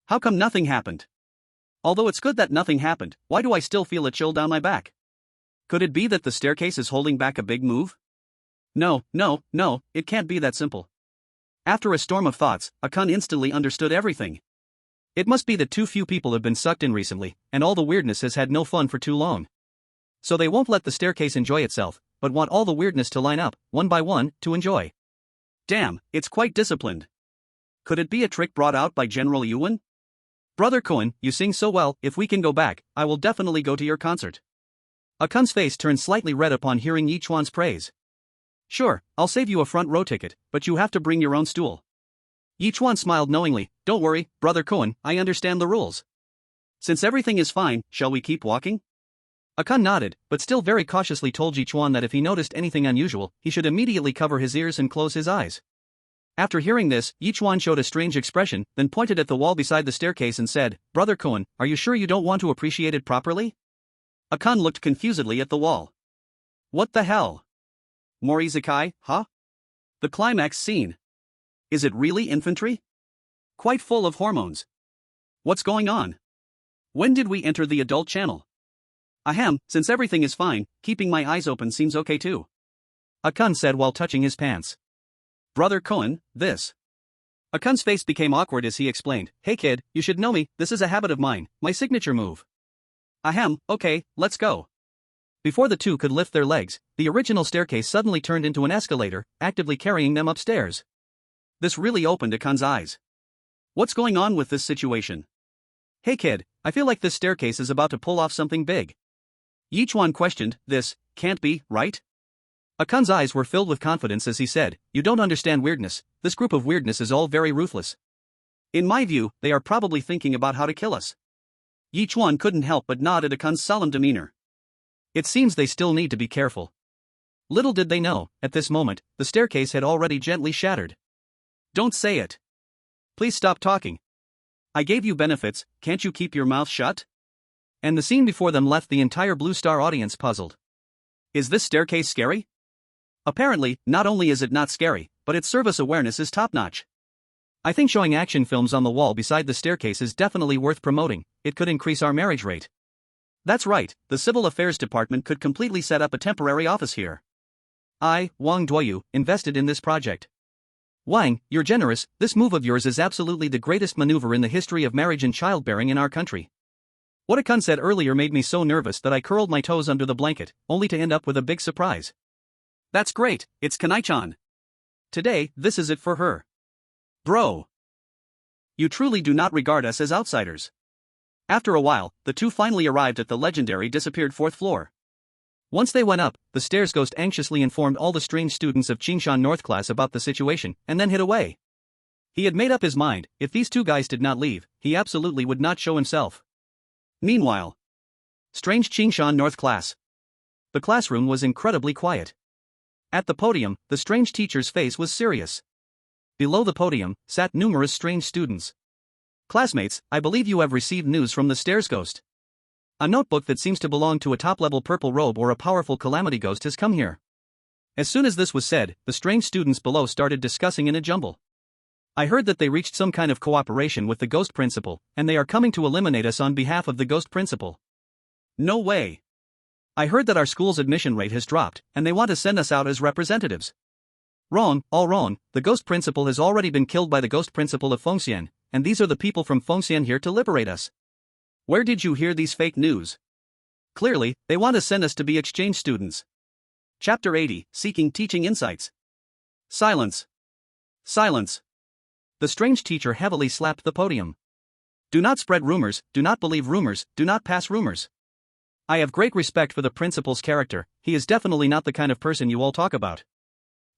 How come nothing happened? Although it's good that nothing happened, why do I still feel a chill down my back? Could it be that the staircase is holding back a big move? No, it can't be that simple. After a storm of thoughts, Yichuan instantly understood everything. It must be that too few people have been sucked in recently, and all the weirdness has had no fun for too long. So they won't let the staircase enjoy itself, but want all the weirdness to line up, one by one, to enjoy. Damn, it's quite disciplined. Could it be a trick brought out by General Yichuan? Brother Cohen, you sing so well, if we can go back, I will definitely go to your concert. Yichuan's face turned slightly red upon hearing Ye Chuan's praise. Sure, I'll save you a front row ticket, but you have to bring your own stool. Ye Chuan smiled knowingly, don't worry, Brother Cohen, I understand the rules. Since everything is fine, shall we keep walking? Yichuan nodded, but still very cautiously told Ye Chuan that if he noticed anything unusual, he should immediately cover his ears and close his eyes. After hearing this, Ye Chuan showed a strange expression, then pointed at the wall beside the staircase and said, Brother Cohen, are you sure you don't want to appreciate it properly? Yichuan looked confusedly at the wall. What the hell? More isekai, huh? The climax scene. Is it really infantry? Quite full of hormones. What's going on? When did we enter the adult channel? Ahem, since everything is fine, keeping my eyes open seems okay too. Akun said while touching his pants. Brother Cohen, this. Akun's face became awkward as he explained, hey kid, you should know me, this is a habit of mine, my signature move. Ahem, okay, let's go. Before the two could lift their legs, the original staircase suddenly turned into an escalator, actively carrying them upstairs. This really opened Akun's eyes. What's going on with this situation? Hey kid, I feel like this staircase is about to pull off something big. Yichuan questioned, this can't be, right? Akun's eyes were filled with confidence as he said, you don't understand weirdness, this group of weirdness is all very ruthless. In my view, they are probably thinking about how to kill us. Yichuan couldn't help but nod at Akun's solemn demeanor. It seems they still need to be careful. Little did they know, at this moment, the staircase had already gently shattered. Don't say it. Please stop talking. I gave you benefits, can't you keep your mouth shut? And the scene before them left the entire Blue Star audience puzzled. Is this staircase scary? Apparently, not only is it not scary, but its service awareness is top-notch. I think showing action films on the wall beside the staircase is definitely worth promoting, it could increase our marriage rate. That's right, the Civil Affairs Department could completely set up a temporary office here. I, Wang Duoyu, invested in this project. Wang, you're generous, this move of yours is absolutely the greatest maneuver in the history of marriage and childbearing in our country. What Akun said earlier made me so nervous that I curled my toes under the blanket, only to end up with a big surprise. That's great, it's Kanai-chan. Today, this is it for her. Bro. You truly do not regard us as outsiders. After a while, the two finally arrived at the legendary disappeared fourth floor. Once they went up, the stairs ghost anxiously informed all the strange students of Qingshan North class about the situation, and then hid away. He had made up his mind, if these two guys did not leave, he absolutely would not show himself. Meanwhile, strange Qingshan North class. The classroom was incredibly quiet. At the podium, the strange teacher's face was serious. Below the podium, sat numerous strange students. Classmates, I believe you have received news from the stairs ghost. A notebook that seems to belong to a top-level purple robe or a powerful calamity ghost has come here. As soon as this was said, the strange students below started discussing in a jumble. I heard that they reached some kind of cooperation with the ghost principal, and they are coming to eliminate us on behalf of the ghost principal. No way. I heard that our school's admission rate has dropped, and they want to send us out as representatives. Wrong, all wrong, the ghost principal has already been killed by the ghost principal of Fengxian, and these are the people from Fengxian here to liberate us. Where did you hear these fake news? Clearly, they want to send us to be exchange students. Chapter 80, Seeking Teaching Insights. Silence. Silence. The strange teacher heavily slapped the podium. Do not spread rumors, do not believe rumors, do not pass rumors. I have great respect for the principal's character, he is definitely not the kind of person you all talk about.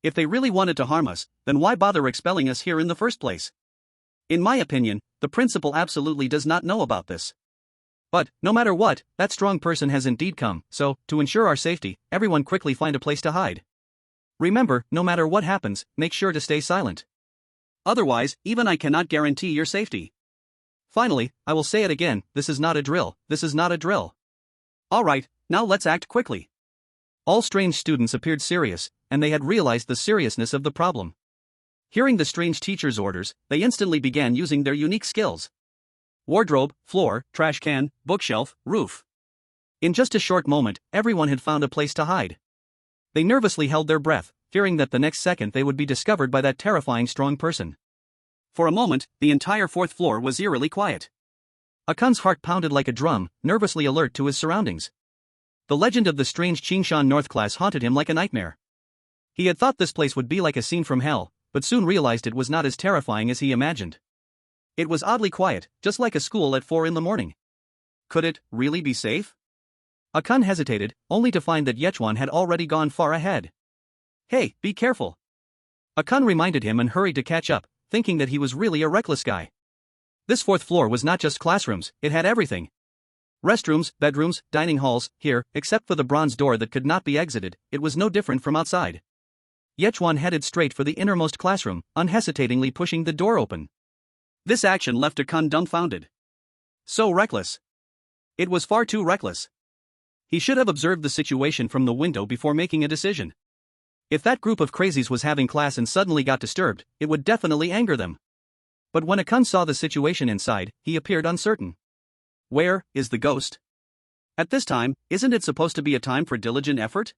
If they really wanted to harm us, then why bother expelling us here in the first place? In my opinion, the principal absolutely does not know about this. But, no matter what, that strong person has indeed come, so, to ensure our safety, everyone quickly find a place to hide. Remember, no matter what happens, make sure to stay silent. Otherwise, even I cannot guarantee your safety. Finally, I will say it again, this is not a drill, this is not a drill. Alright, now let's act quickly. All strange students appeared serious, and they had realized the seriousness of the problem. Hearing the strange teacher's orders, they instantly began using their unique skills. Wardrobe, floor, trash can, bookshelf, roof. In just a short moment, everyone had found a place to hide. They nervously held their breath, fearing that the next second they would be discovered by that terrifying strong person. For a moment, the entire fourth floor was eerily quiet. Akun's heart pounded like a drum, nervously alert to his surroundings. The legend of the strange Qingshan North class haunted him like a nightmare. He had thought this place would be like a scene from hell, but soon realized it was not as terrifying as he imagined. It was oddly quiet, just like a school at 4 a.m. Could it really be safe? Akun hesitated, only to find that Ye Chuan had already gone far ahead. Hey, be careful. Akun reminded him and hurried to catch up, thinking that he was really a reckless guy. This fourth floor was not just classrooms, it had everything. Restrooms, bedrooms, dining halls, here, except for the bronze door that could not be exited, it was no different from outside. Ye Chuan headed straight for the innermost classroom, unhesitatingly pushing the door open. This action left Akun dumbfounded. So reckless. It was far too reckless. He should have observed the situation from the window before making a decision. If that group of crazies was having class and suddenly got disturbed, it would definitely anger them. But when Akun saw the situation inside, he appeared uncertain. Where is the ghost? At this time, isn't it supposed to be a time for diligent effort?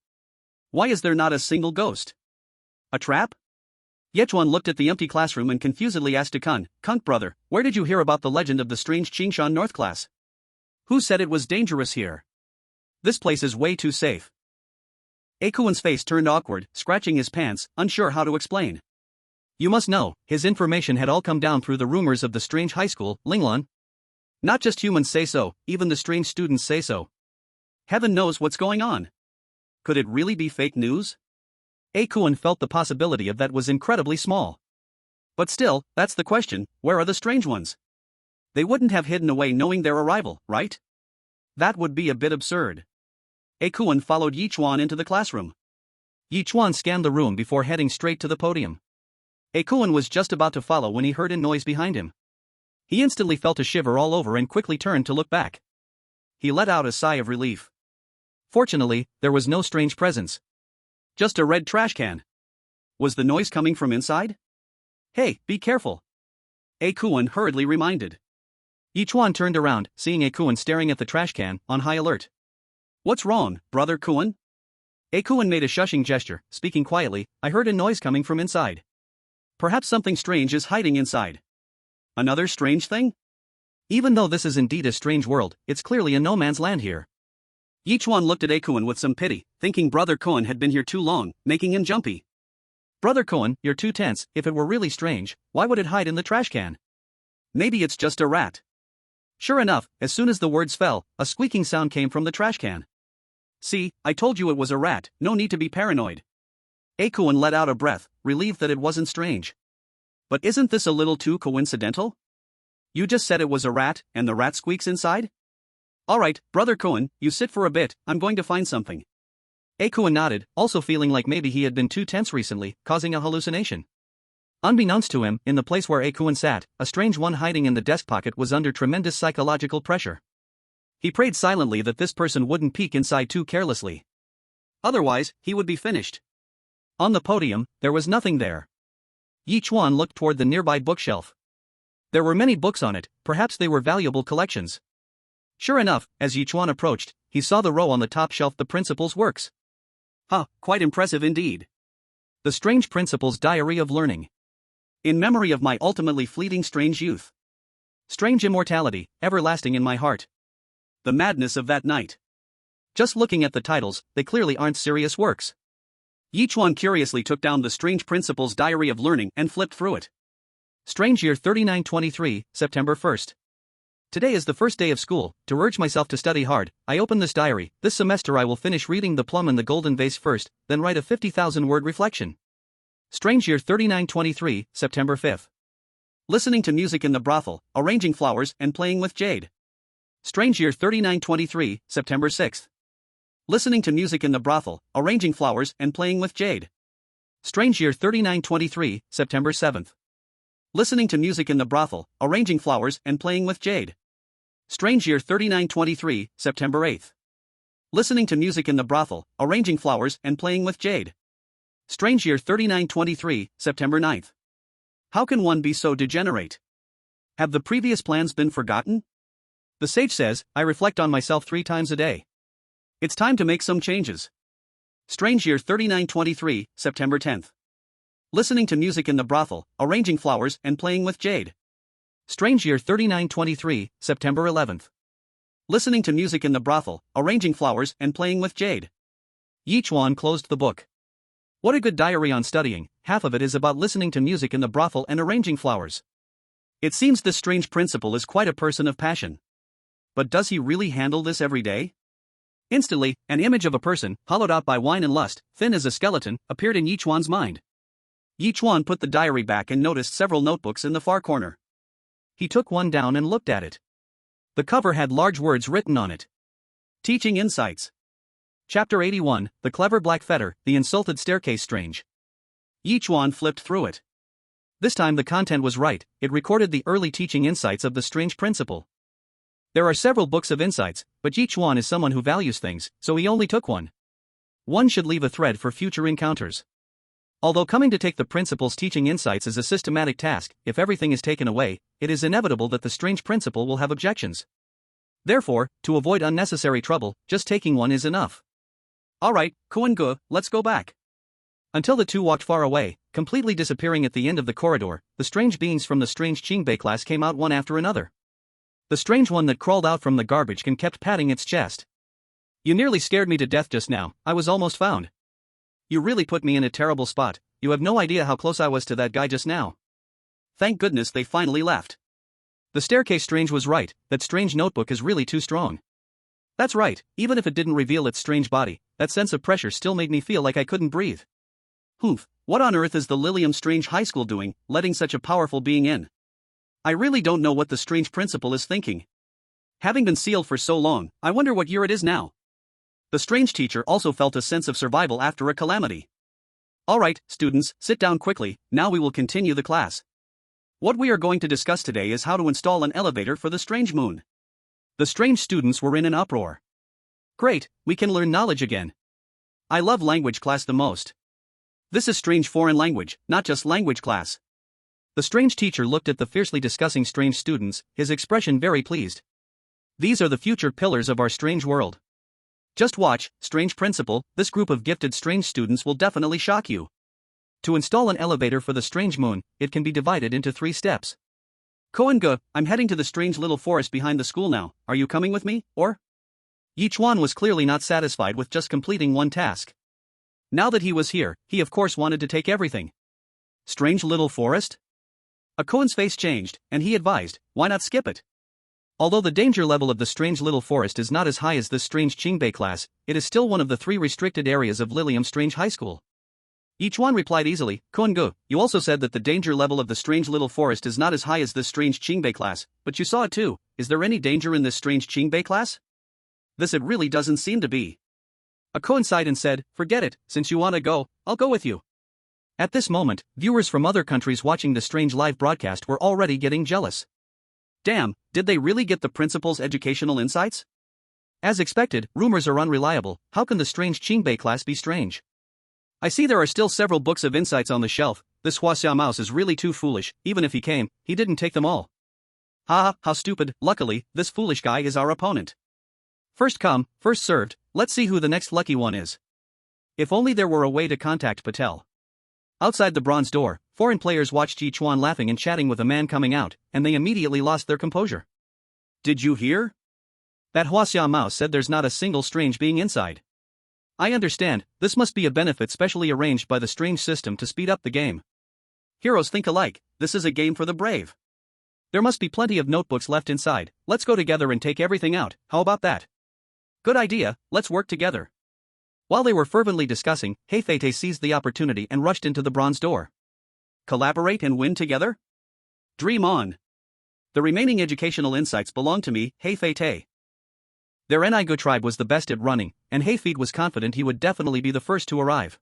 Why is there not a single ghost? A trap? Ye Chuan looked at the empty classroom and confusedly asked Akun, "Kunk brother, where did you hear about the legend of the strange Qingshan North class? Who said it was dangerous here? This place is way too safe." Akuan's face turned awkward, scratching his pants, unsure how to explain. You must know, his information had all come down through the rumors of the strange high school, Linglan. Not just humans say so, even the strange students say so. Heaven knows what's going on. Could it really be fake news? Akuan felt the possibility of that was incredibly small. But still, that's the question, where are the strange ones? They wouldn't have hidden away knowing their arrival, right? That would be a bit absurd. Akuan followed Ye Chuan into the classroom. Ye Chuan scanned the room before heading straight to the podium. Akuan was just about to follow when he heard a noise behind him. He instantly felt a shiver all over and quickly turned to look back. He let out a sigh of relief. Fortunately, there was no strange presence. Just a red trash can. Was the noise coming from inside? Hey, be careful. Akuan hurriedly reminded. Ye Chuan turned around, seeing Akuan staring at the trash can, on high alert. What's wrong, brother Kuan? Akuan made a shushing gesture, speaking quietly. I heard a noise coming from inside. Perhaps something strange is hiding inside. Another strange thing? Even though this is indeed a strange world, it's clearly a no man's land here. Ye Chuan looked at Akuan with some pity, thinking brother Kuan had been here too long, making him jumpy. Brother Kuan, you're too tense. If it were really strange, why would it hide in the trash can? Maybe it's just a rat. Sure enough, as soon as the words fell, a squeaking sound came from the trash can. See, I told you it was a rat, no need to be paranoid. Akuan let out a breath, relieved that it wasn't strange. But isn't this a little too coincidental? You just said it was a rat, and the rat squeaks inside? Alright, brother Kuan, you sit for a bit, I'm going to find something. Akuan nodded, also feeling like maybe he had been too tense recently, causing a hallucination. Unbeknownst to him, in the place where Akuan sat, a strange one hiding in the desk pocket was under tremendous psychological pressure. He prayed silently that this person wouldn't peek inside too carelessly. Otherwise, he would be finished. On the podium, there was nothing there. Ye Chuan looked toward the nearby bookshelf. There were many books on it, perhaps they were valuable collections. Sure enough, as Ye Chuan approached, he saw the row on the top shelf, the principal's works. Quite impressive indeed. The Strange Principal's Diary of Learning. In memory of my ultimately fleeting strange youth. Strange immortality, everlasting in my heart. The madness of that night. Just looking at the titles, they clearly aren't serious works. Ye Chuan curiously took down the Strange Principal's Diary of Learning and flipped through it. Strange year 3923, September 1st. Today is the first day of school. To urge myself to study hard, I open this diary. This semester I will finish reading The Plum and the Golden Vase first, then write a 50,000-word reflection. Strange year 3923, September 5th. Listening to music in the brothel, arranging flowers and playing with jade. Strange year 3923, September 6th. Listening to music in the brothel, arranging flowers and playing with jade. Strange year 3923, September 7th. Listening to music in the brothel, arranging flowers and playing with jade. Strange year 3923, September 8th. Listening to music in the brothel, arranging flowers and playing with jade. Strange year 3923, September 9th. How can one be so degenerate? Have the previous plans been forgotten? The sage says, I reflect on myself 3 times a day. It's time to make some changes. Strange year 3923, September 10th. Listening to music in the brothel, arranging flowers and playing with jade. Strange year 3923, September 11th. Listening to music in the brothel, arranging flowers and playing with jade. Ye Chuan closed the book. What a good diary on studying. Half of it is about listening to music in the brothel and arranging flowers. It seems this strange principal is quite a person of passion. But does he really handle this every day? Instantly, an image of a person, hollowed out by wine and lust, thin as a skeleton, appeared in Ye Chuan's mind. Ye Chuan put the diary back and noticed several notebooks in the far corner. He took one down and looked at it. The cover had large words written on it. Teaching Insights. Chapter 81, The Clever Black Fetter, The Insulted Staircase. Strange. Ye Chuan flipped through it. This time the content was right, it recorded the early teaching insights of the strange principal. There are several books of insights, but Ye Chuan is someone who values things, so he only took one. One should leave a thread for future encounters. Although coming to take the principal's teaching insights is a systematic task, if everything is taken away, it is inevitable that the strange principal will have objections. Therefore, to avoid unnecessary trouble, just taking one is enough. Alright, Kuan-gu, let's go back. Until the two walked far away, completely disappearing at the end of the corridor, the strange beings from the strange Qingbei class came out one after another. The strange one that crawled out from the garbage can kept patting its chest. You nearly scared me to death just now, I was almost found. You really put me in a terrible spot, you have no idea how close I was to that guy just now. Thank goodness they finally left. The staircase strange was right, that strange notebook is really too strong. That's right, even if it didn't reveal its strange body, that sense of pressure still made me feel like I couldn't breathe. Humph, what on earth is the Lilium Strange High School doing, letting such a powerful being in? I really don't know what the strange principal is thinking. Having been sealed for so long, I wonder what year it is now. The strange teacher also felt a sense of survival after a calamity. Alright, students, sit down quickly, now we will continue the class. What we are going to discuss today is how to install an elevator for the strange moon. The strange students were in an uproar. Great, we can learn knowledge again. I love language class the most. This is strange foreign language, not just language class. The strange teacher looked at the fiercely discussing strange students, his expression very pleased. These are the future pillars of our strange world. Just watch, strange principal, this group of gifted strange students will definitely shock you. To install an elevator for the strange moon, it can be divided into 3 steps. Koen-gu, I'm heading to the strange little forest behind the school now, are you coming with me, or? Ye Chuan was clearly not satisfied with just completing one task. Now that he was here, he of course wanted to take everything. Strange little forest? Koen's face changed, and he advised, why not skip it? Although the danger level of the strange little forest is not as high as this strange Qingbei class, it is still one of the 3 restricted areas of Lilium Strange High School. Yichuan replied easily, Koen-gu, you also said that the danger level of the strange little forest is not as high as this strange Qingbei class, but you saw it too, is there any danger in this strange Qingbei class? This it really doesn't seem to be. Koen sighed and said, forget it, since you want to go, I'll go with you. At this moment, viewers from other countries watching the strange live broadcast were already getting jealous. Damn, did they really get the principal's educational insights? As expected, rumors are unreliable, how can the strange Qingbei class be strange? I see there are still several books of insights on the shelf, this Huaxia mouse is really too foolish, even if he came, he didn't take them all. Haha, how stupid, luckily, this foolish guy is our opponent. First come, first served, let's see who the next lucky one is. If only there were a way to contact Patel. Outside the bronze door, foreign players watched Ye Chuan laughing and chatting with a man coming out, and they immediately lost their composure. Did you hear? That Huaxia mouse said there's not a single strange being inside. I understand, this must be a benefit specially arranged by the strange system to speed up the game. Heroes think alike, this is a game for the brave. There must be plenty of notebooks left inside, let's go together and take everything out, how about that? Good idea, let's work together. While they were fervently discussing, Heifei seized the opportunity and rushed into the bronze door. Collaborate and win together? Dream on. The remaining educational insights belong to me, Heifei. Their Nigu tribe was the best at running, and Heifei was confident he would definitely be the first to arrive.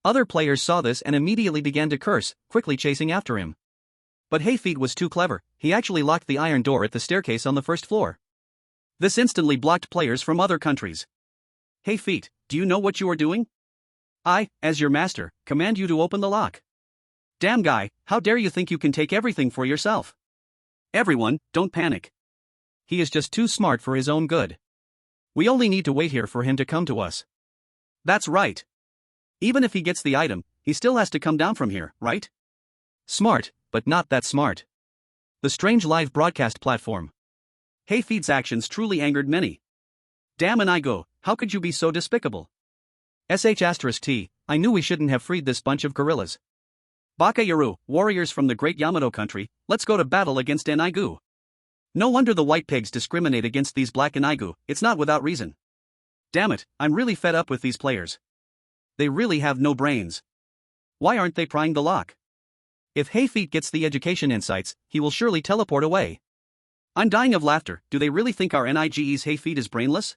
Other players saw this and immediately began to curse, quickly chasing after him. But Heifei was too clever, he actually locked the iron door at the staircase on the first floor. This instantly blocked players from other countries. Heifei, do you know what you are doing? I, as your master, command you to open the lock. Damn guy, how dare you think you can take everything for yourself? Everyone, don't panic. He is just too smart for his own good. We only need to wait here for him to come to us. That's right. Even if he gets the item, he still has to come down from here, right? Smart, but not that smart. The strange live broadcast platform. Heifei's actions truly angered many. Damn Nigu, how could you be so despicable? *T, I knew we shouldn't have freed this bunch of gorillas. Baka Yaru, warriors from the great Yamato country, let's go to battle against Nigu. No wonder the white pigs discriminate against these black Nigu, it's not without reason. Damn it, I'm really fed up with these players. They really have no brains. Why aren't they prying the lock? If Heifei gets the education insights, he will surely teleport away. I'm dying of laughter, do they really think our Nige's Heifei is brainless?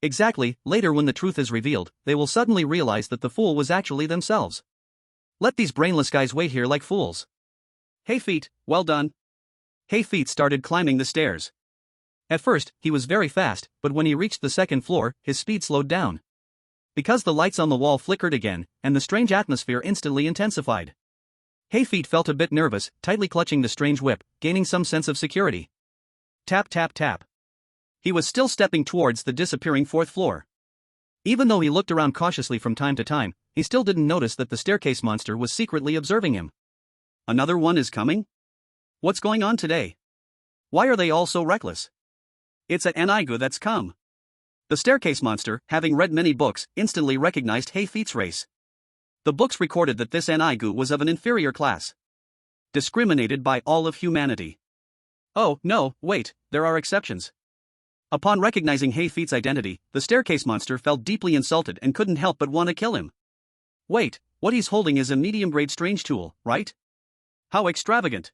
Exactly, later when the truth is revealed, they will suddenly realize that the fool was actually themselves. Let these brainless guys wait here like fools. Heifei, well done. Heifei started climbing the stairs. At first, he was very fast, but when he reached the second floor, his speed slowed down. because the lights on the wall flickered again, and the strange atmosphere instantly intensified. Hayfeet felt a bit nervous, tightly clutching the strange whip, gaining some sense of security. Tap tap tap. He was still stepping towards the disappearing fourth floor. Even though he looked around cautiously from time to time, he still didn't notice that the staircase monster was secretly observing him. Another one is coming? What's going on today? Why are they all so reckless? It's an Enigu that's come. The staircase monster, having read many books, instantly recognized Hayfeet's race. The books recorded that this Enigu was of an inferior class. Discriminated by all of humanity. Oh, no, wait, there are exceptions. Upon recognizing Hayfeet's identity, the staircase monster felt deeply insulted and couldn't help but want to kill him. Wait, what he's holding is a medium-grade strange tool, right? How extravagant.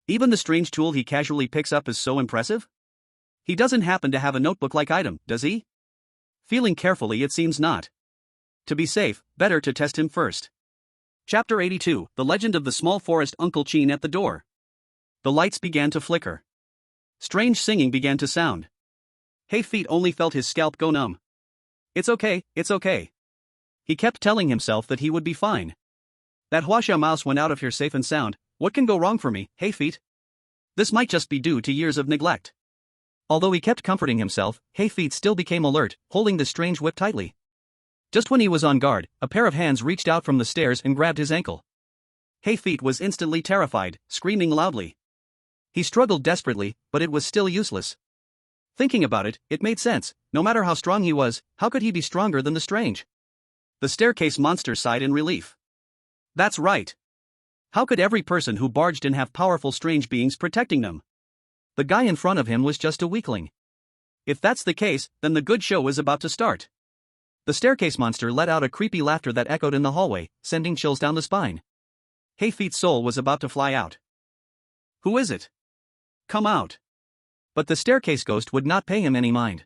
Even the strange tool he casually picks up is so impressive? He doesn't happen to have a notebook-like item, does he? Feeling carefully, it seems not. To be safe, better to test him first. Chapter 82, The Legend of the Small Forest. Uncle Chin at the door. The lights began to flicker. Strange singing began to sound. Hayfeet only felt his scalp go numb. It's okay, it's okay. He kept telling himself that he would be fine. That Huaxia mouse went out of here safe and sound. What can go wrong for me, Hayfeet? This might just be due to years of neglect. Although he kept comforting himself, Hayfeet still became alert, holding the strange whip tightly. Just when he was on guard, a pair of hands reached out from the stairs and grabbed his ankle. Hayfeet was instantly terrified, screaming loudly. He struggled desperately, but it was still useless. Thinking about it, it made sense. No matter how strong he was, how could he be stronger than the strange? The staircase monster sighed in relief. That's right. How could every person who barged in have powerful strange beings protecting them? The guy in front of him was just a weakling. If that's the case, then the good show is about to start. The staircase monster let out a creepy laughter that echoed in the hallway, sending chills down the spine. Hayfeet's soul was about to fly out. Who is it? Come out. But the staircase ghost would not pay him any mind.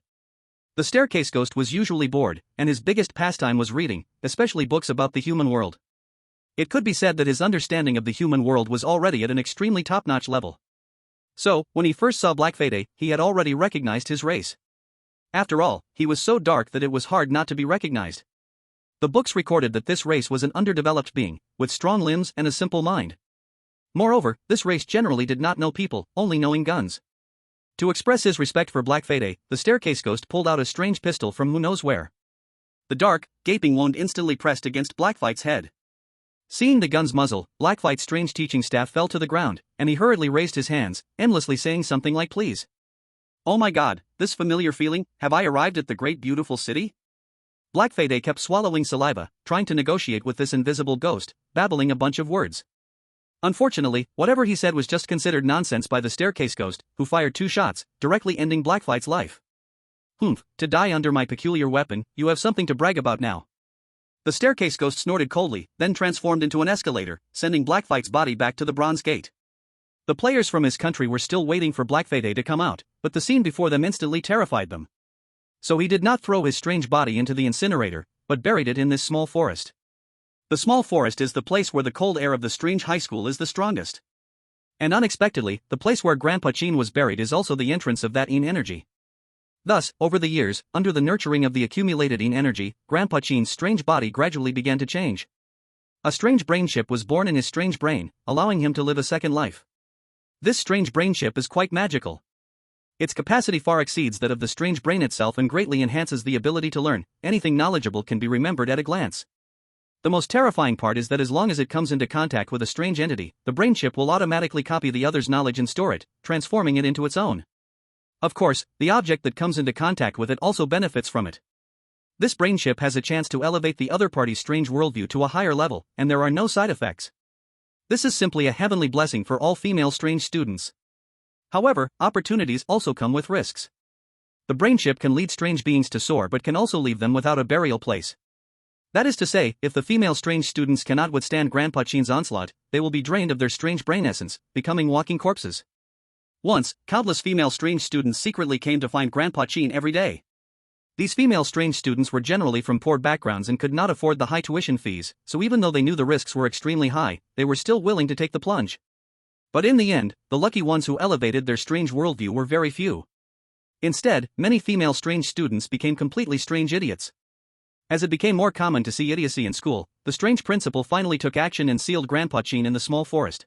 The staircase ghost was usually bored, and his biggest pastime was reading, especially books about the human world. It could be said that his understanding of the human world was already at an extremely top-notch level. So, when he first saw Black Fade, he had already recognized his race. After all, he was so dark that it was hard not to be recognized. The books recorded that this race was an underdeveloped being, with strong limbs and a simple mind. Moreover, this race generally did not know people, only knowing guns. To express his respect for Black Fade, the staircase ghost pulled out a strange pistol from who knows where. The dark, gaping wound instantly pressed against Blackfight's head. Seeing the gun's muzzle, Blackfight's strange teaching staff fell to the ground, and he hurriedly raised his hands, endlessly saying something like please. Oh my god, this familiar feeling, have I arrived at the great beautiful city? Black Fade kept swallowing saliva, trying to negotiate with this invisible ghost, babbling a bunch of words. Unfortunately, whatever he said was just considered nonsense by the staircase ghost, who fired 2 shots, directly ending Blackfight's life. Humph, to die under my peculiar weapon, you have something to brag about now. The staircase ghost snorted coldly, then transformed into an escalator, sending Blackfight's body back to the bronze gate. The players from his country were still waiting for Black Fade to come out, but the scene before them instantly terrified them. So he did not throw his strange body into the incinerator, but buried it in this small forest. The small forest is the place where the cold air of the strange high school is the strongest. And unexpectedly, the place where Grandpa Chin was buried is also the entrance of that yin energy. Thus, over the years, under the nurturing of the accumulated yin energy, Grandpa Chin's strange body gradually began to change. A strange brain chip was born in his strange brain, allowing him to live a second life. This strange brain chip is quite magical. Its capacity far exceeds that of the strange brain itself and greatly enhances the ability to learn. Anything knowledgeable can be remembered at a glance. The most terrifying part is that as long as it comes into contact with a strange entity, the brain chip will automatically copy the other's knowledge and store it, transforming it into its own. Of course, the object that comes into contact with it also benefits from it. This brain chip has a chance to elevate the other party's strange worldview to a higher level, and there are no side effects. This is simply a heavenly blessing for all female strange students. However, opportunities also come with risks. The brain chip can lead strange beings to soar but can also leave them without a burial place. That is to say, if the female strange students cannot withstand Grandpa Chin's onslaught, they will be drained of their strange brain essence, becoming walking corpses. Once, countless female strange students secretly came to find Grandpa Chin every day. These female strange students were generally from poor backgrounds and could not afford the high tuition fees, so even though they knew the risks were extremely high, they were still willing to take the plunge. But in the end, the lucky ones who elevated their strange worldview were very few. Instead, many female strange students became completely strange idiots. As it became more common to see idiocy in school, the strange principal finally took action and sealed Grandpa Chin in the small forest.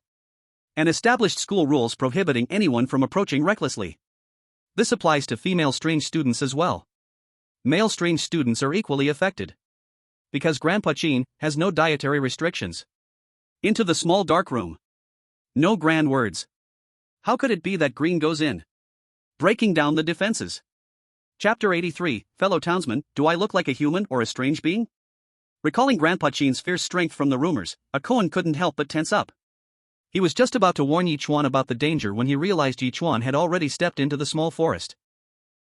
And established school rules prohibiting anyone from approaching recklessly. This applies to female strange students as well. Male strange students are equally affected. Because Grandpa Chin has no dietary restrictions. Into the small dark room. No grand words. How could it be that Green goes in? Breaking down the defenses. Chapter 83, Fellow townsmen, do I look like a human or a strange being? Recalling Grandpa Chin's fierce strength from the rumors, Yichuan couldn't help but tense up. He was just about to warn Ye Chuan about the danger when he realized Ye Chuan had already stepped into the small forest.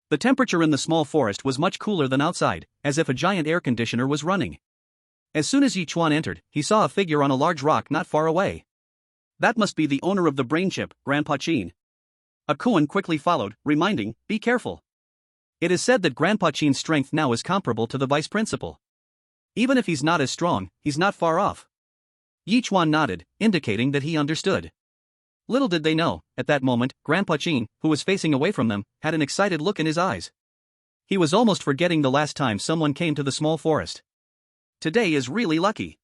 The temperature in the small forest was much cooler than outside, as if a giant air conditioner was running. As soon as Ye Chuan entered, he saw a figure on a large rock not far away. That must be the owner of the brain chip, Grandpa Chin. Yichuan quickly followed, reminding, be careful. It is said that Grandpa Chin's strength now is comparable to the vice principal. Even if he's not as strong, he's not far off. Ye Chuan nodded, indicating that he understood. Little did they know, at that moment, Grandpa Chin, who was facing away from them, had an excited look in his eyes. He was almost forgetting the last time someone came to the small forest. Today is really lucky.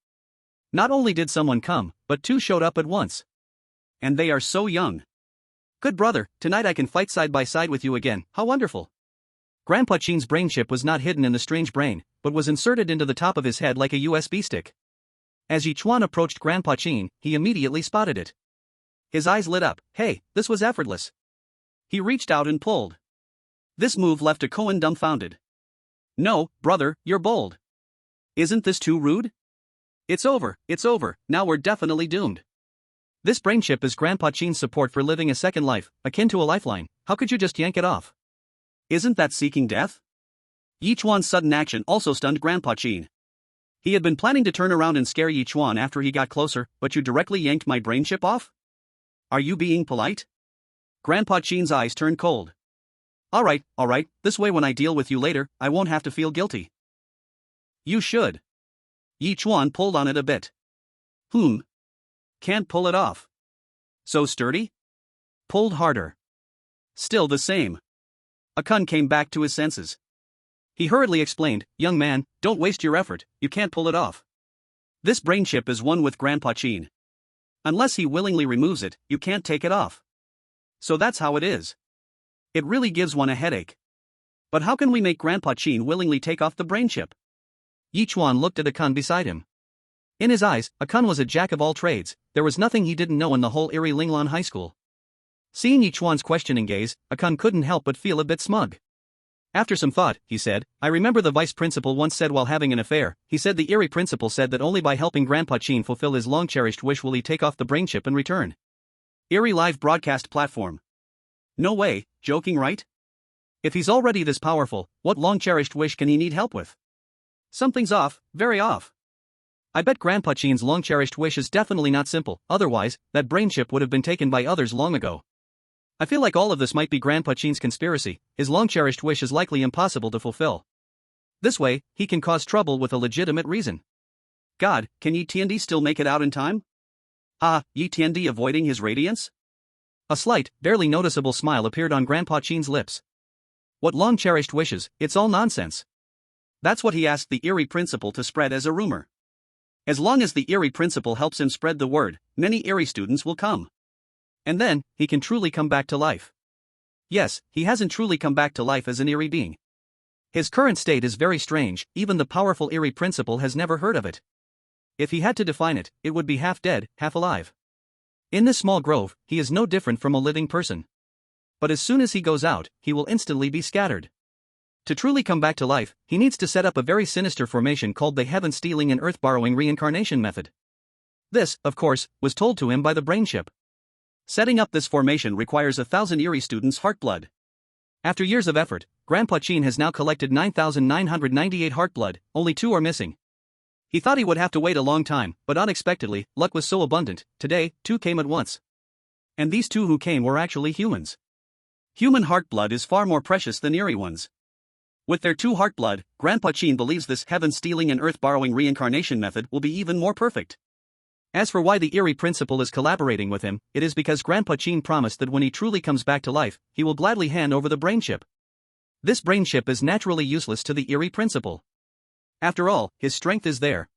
Not only did someone come, but two showed up at once. And they are so young. Good brother, tonight I can fight side by side with you again, how wonderful. Grandpa Chin's brain chip was not hidden in the strange brain, but was inserted into the top of his head like a USB stick. As Yichuan approached Grandpa Chin, he immediately spotted it. His eyes lit up, hey, this was effortless. He reached out and pulled. This move left Yichuan dumbfounded. No, brother, you're bold. Isn't this too rude? It's over, now we're definitely doomed. This brain chip is Grandpa Chin's support for living a second life, akin to a lifeline, how could you just yank it off? Isn't that seeking death? Yichuan's sudden action also stunned Grandpa Chin. He had been planning to turn around and scare Ye Chuan after he got closer, but you directly yanked my brain chip off? Are you being polite? Grandpa Chin's eyes turned cold. Alright, this way when I deal with you later, I won't have to feel guilty. You should. Ye Chuan pulled on it a bit. Can't pull it off. So sturdy? Pulled harder. Still the same. Yichuan came back to his senses. He hurriedly explained, young man, don't waste your effort, you can't pull it off. This brain chip is one with Grandpa Chin. Unless he willingly removes it, you can't take it off. So that's how it is. It really gives one a headache. But how can we make Grandpa Chin willingly take off the brain chip? Ye Chuan looked at Yichuan beside him. In his eyes, Yichuan was a jack of all trades, there was nothing he didn't know in the whole Eerie Linglan High School. Seeing Ye Chuan's questioning gaze, Yichuan couldn't help but feel a bit smug. After some thought, he said, I remember the vice principal once said while having an affair, he said the Eerie principal said that only by helping Grandpa Chin fulfill his long-cherished wish will he take off the brain chip in return. Eerie live broadcast platform. No way, joking right? If he's already this powerful, what long-cherished wish can he need help with? Something's off, very off. I bet Grandpa Chin's long-cherished wish is definitely not simple, otherwise, that brain chip would have been taken by others long ago. I feel like all of this might be Grandpa Chin's conspiracy, his long-cherished wish is likely impossible to fulfill. This way, he can cause trouble with a legitimate reason. God, can Ye Tiandi still make it out in time? Ye Tiandi avoiding his radiance? A slight, barely noticeable smile appeared on Grandpa Chin's lips. What long-cherished wishes, it's all nonsense. That's what he asked the Eerie principal to spread as a rumor. As long as the Eerie principal helps him spread the word, many Eerie students will come. And then, he can truly come back to life. Yes, he hasn't truly come back to life as an Eerie being. His current state is very strange, even the powerful Eerie principal has never heard of it. If he had to define it, it would be half dead, half alive. In this small grove, he is no different from a living person. But as soon as he goes out, he will instantly be scattered. To truly come back to life, he needs to set up a very sinister formation called the heaven-stealing and earth-borrowing reincarnation method. This, of course, was told to him by the brain chip. Setting up this formation requires 1,000 Eerie students' heartblood. After years of effort, Grandpa Chin has now collected 9,998 heartblood, only 2 are missing. He thought he would have to wait a long time, but unexpectedly, luck was so abundant, today, 2 came at once. And these 2 who came were actually humans. Human heartblood is far more precious than Eerie ones. With their 2 heartblood, Grandpa Chin believes this heaven-stealing and earth-borrowing reincarnation method will be even more perfect. As for why the Eerie principal is collaborating with him, it is because Grandpa Chin promised that when he truly comes back to life, he will gladly hand over the brain chip. This brain chip is naturally useless to the Eerie principal. After all, his strength is there.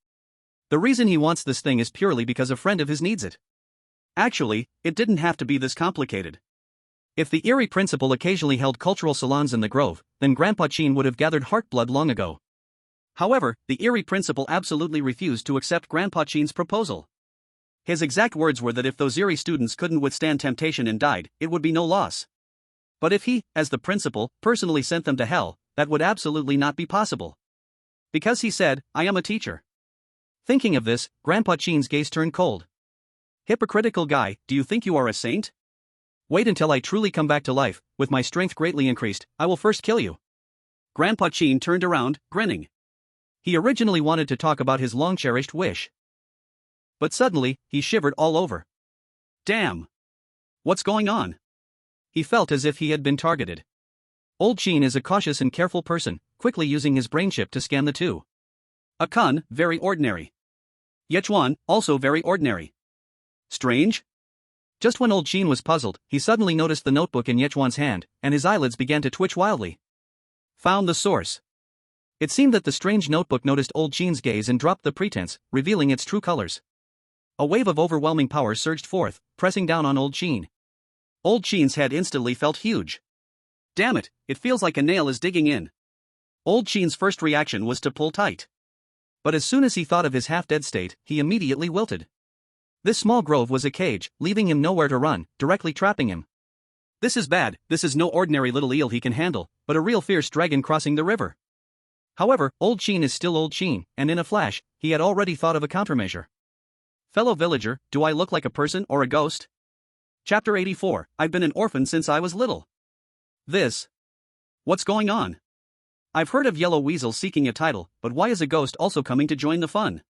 The reason he wants this thing is purely because a friend of his needs it. Actually, it didn't have to be this complicated. If the Eerie principal occasionally held cultural salons in the Grove, then Grandpa Qin would have gathered heartblood long ago. However, the Eerie principal absolutely refused to accept Grandpa Qin's proposal. His exact words were that if those Eerie students couldn't withstand temptation and died, it would be no loss. But if he, as the principal, personally sent them to hell, that would absolutely not be possible. Because he said, I am a teacher. Thinking of this, Grandpa Qin's gaze turned cold. Hypocritical guy, do you think you are a saint? Wait until I truly come back to life, with my strength greatly increased, I will first kill you. Grandpa Qin turned around, grinning. He originally wanted to talk about his long-cherished wish. But suddenly, he shivered all over. Damn! What's going on? He felt as if he had been targeted. Old Qin is a cautious and careful person, quickly using his brain chip to scan the two. A Kun, very ordinary. Ye Chuan, also very ordinary. Strange? Just when Old Qin was puzzled, he suddenly noticed the notebook in Ye Chuan's hand, and his eyelids began to twitch wildly. Found the source. It seemed that the strange notebook noticed Old Qin's gaze and dropped the pretense, revealing its true colors. A wave of overwhelming power surged forth, pressing down on Old Qin. Old Qin's head instantly felt huge. Damn it, it feels like a nail is digging in. Old Qin's first reaction was to pull tight. But as soon as he thought of his half-dead state, he immediately wilted. This small grove was a cage, leaving him nowhere to run, directly trapping him. This is bad, this is no ordinary little eel he can handle, but a real fierce dragon crossing the river. However, Old Qin is still Old Qin, and in a flash, he had already thought of a countermeasure. Fellow villager, do I look like a person or a ghost? Chapter 84, I've been an orphan since I was little. What's going on? I've heard of yellow weasels seeking a title, but why is a ghost also coming to join the fun?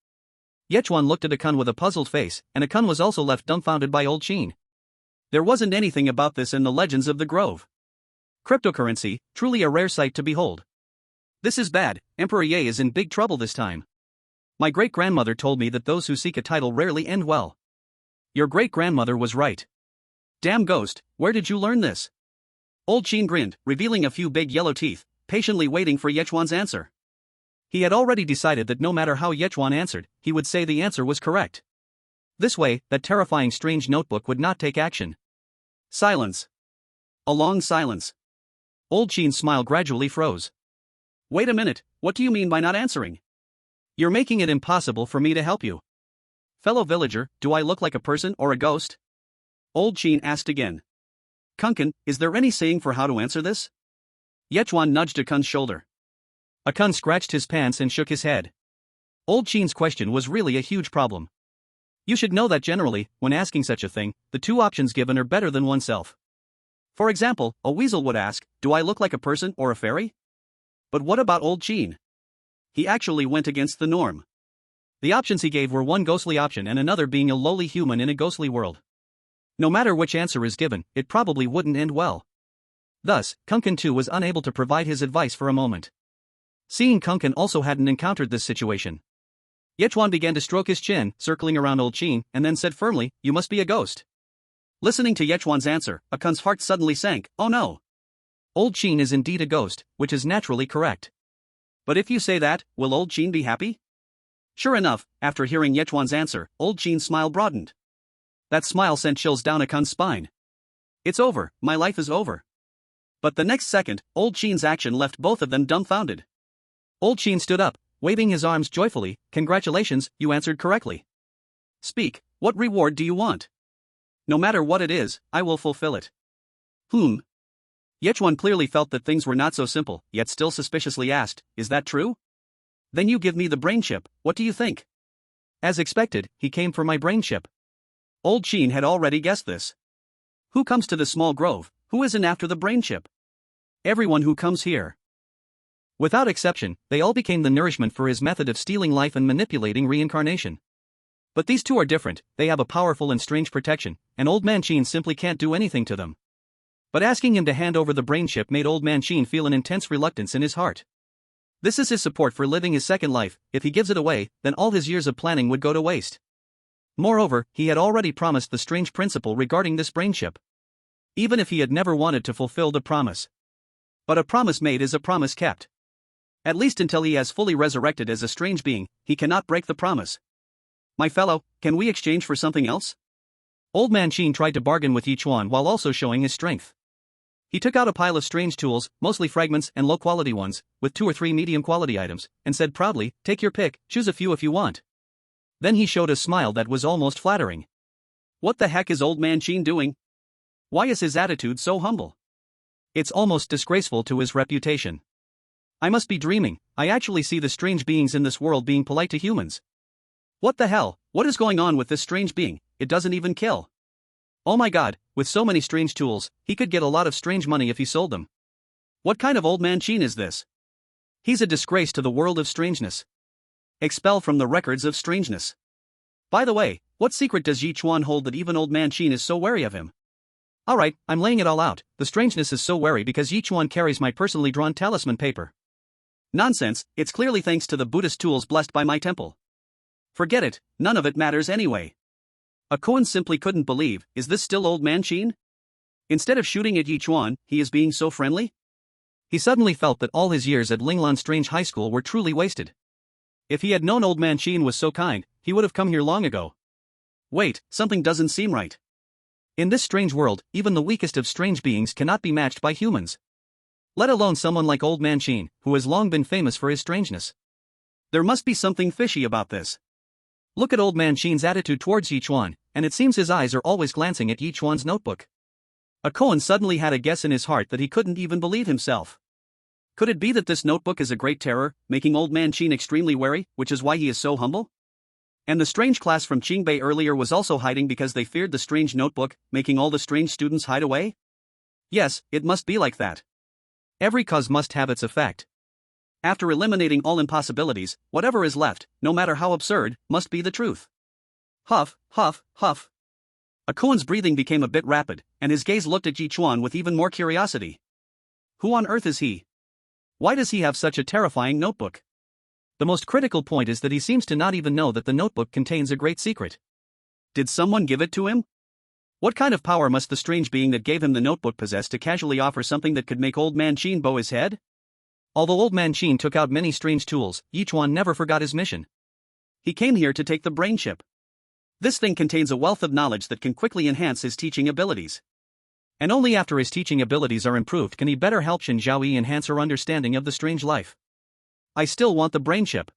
Ye Chuan looked at Akun with a puzzled face, and Akun was also left dumbfounded by Old Qin. There wasn't anything about this in the legends of the Grove. Cryptocurrency, truly a rare sight to behold. This is bad, Emperor Ye is in big trouble this time. My great-grandmother told me that those who seek a title rarely end well. Your great-grandmother was right. Damn ghost, where did you learn this? Old Qin grinned, revealing a few big yellow teeth, patiently waiting for Ye Chuan's answer. He had already decided that no matter how Ye Chuan answered, he would say the answer was correct. This way, that terrifying strange notebook would not take action. Silence. A long silence. Old Qin's smile gradually froze. Wait a minute, what do you mean by not answering? You're making it impossible for me to help you. Fellow villager, do I look like a person or a ghost? Old Qin asked again. Kunkin, is there any saying for how to answer this? Ye Chuan nudged Akun's shoulder. Akun scratched his pants and shook his head. Old Qin's question was really a huge problem. You should know that generally, when asking such a thing, the two options given are better than oneself. For example, a weasel would ask, do I look like a person or a fairy? But what about Old Qin? He actually went against the norm. The options he gave were one ghostly option and another being a lowly human in a ghostly world. No matter which answer is given, it probably wouldn't end well. Thus, Kunkin too was unable to provide his advice for a moment. Seeing Kunkin also hadn't encountered this situation, Ye Chuan began to stroke his chin, circling around Old Qin, and then said firmly, you must be a ghost. Listening to Ye Chuan's answer, Akun's heart suddenly sank, oh no. Old Qin is indeed a ghost, which is naturally correct. But if you say that, will Old Qin be happy? Sure enough, after hearing Ye Chuan's answer, Old Qin's smile broadened. That smile sent chills down Akun's spine. It's over, my life is over. But the next second, Old Qin's action left both of them dumbfounded. Old Qin stood up, waving his arms joyfully, congratulations, you answered correctly. Speak, what reward do you want? No matter what it is, I will fulfill it. Ye Chuan clearly felt that things were not so simple, yet still suspiciously asked, is that true? Then you give me the brain chip, what do you think? As expected, he came for my brain chip. Old Qin had already guessed this. Who comes to the small grove, who isn't after the brain chip? Everyone who comes here. Without exception, they all became the nourishment for his method of stealing life and manipulating reincarnation. But these two are different, they have a powerful and strange protection, and Old Man Qin simply can't do anything to them. But asking him to hand over the brain chip made Old Man Qin feel an intense reluctance in his heart. This is his support for living his second life, if he gives it away, then all his years of planning would go to waste. Moreover, he had already promised the strange principle regarding this brain chip. Even if he had never wanted to fulfill the promise. But a promise made is a promise kept. At least until he has fully resurrected as a strange being, he cannot break the promise. My fellow, can we exchange for something else? Old Man Shen tried to bargain with Ye Chuan while also showing his strength. He took out a pile of strange tools, mostly fragments and low-quality ones, with 2 or 3 medium-quality items, and said proudly, "Take your pick, choose a few if you want." Then he showed a smile that was almost flattering. What the heck is Old Man Shen doing? Why is his attitude so humble? It's almost disgraceful to his reputation. I must be dreaming, I actually see the strange beings in this world being polite to humans. What the hell, what is going on with this strange being? It doesn't even kill. Oh my god, with so many strange tools, he could get a lot of strange money if he sold them. What kind of Old Man Shen is this? He's a disgrace to the world of strangeness. Expel from the records of strangeness. By the way, what secret does Ye Chuan hold that even Old Man Shen is so wary of him? Alright, I'm laying it all out. The strangeness is so wary because Ye Chuan carries my personally drawn talisman paper. Nonsense, it's clearly thanks to the Buddhist tools blessed by my temple. Forget it, none of it matters anyway. Cohen simply couldn't believe, is this still Old Man Shen? Instead of shooting at Ye Chuan, he is being so friendly? He suddenly felt that all his years at Linglan Strange High School were truly wasted. If he had known Old Man Shen was so kind, he would have come here long ago. Wait, something doesn't seem right. In this strange world, even the weakest of strange beings cannot be matched by humans. Let alone someone like Old Man Shen, who has long been famous for his strangeness. There must be something fishy about this. Look at Old Man Shen's attitude towards Ye Chuan, and it seems his eyes are always glancing at Ye Chuan's notebook. Cohen suddenly had a guess in his heart that he couldn't even believe himself. Could it be that this notebook is a great terror, making Old Man Shen extremely wary, which is why he is so humble? And the strange class from Qingbei earlier was also hiding because they feared the strange notebook, making all the strange students hide away? Yes, it must be like that. Every cause must have its effect. After eliminating all impossibilities, whatever is left, no matter how absurd, must be the truth. Huff, huff, huff. Cohen's breathing became a bit rapid, and his gaze looked at Ye Chuan with even more curiosity. Who on earth is he? Why does he have such a terrifying notebook? The most critical point is that he seems to not even know that the notebook contains a great secret. Did someone give it to him? What kind of power must the strange being that gave him the notebook possess to casually offer something that could make Old Man Shen bow his head? Although Old Man Shen took out many strange tools, Ye Chuan never forgot his mission. He came here to take the brain chip. This thing contains a wealth of knowledge that can quickly enhance his teaching abilities. And only after his teaching abilities are improved can he better help Shen Zhaoyi enhance her understanding of the strange life. I still want the brain chip.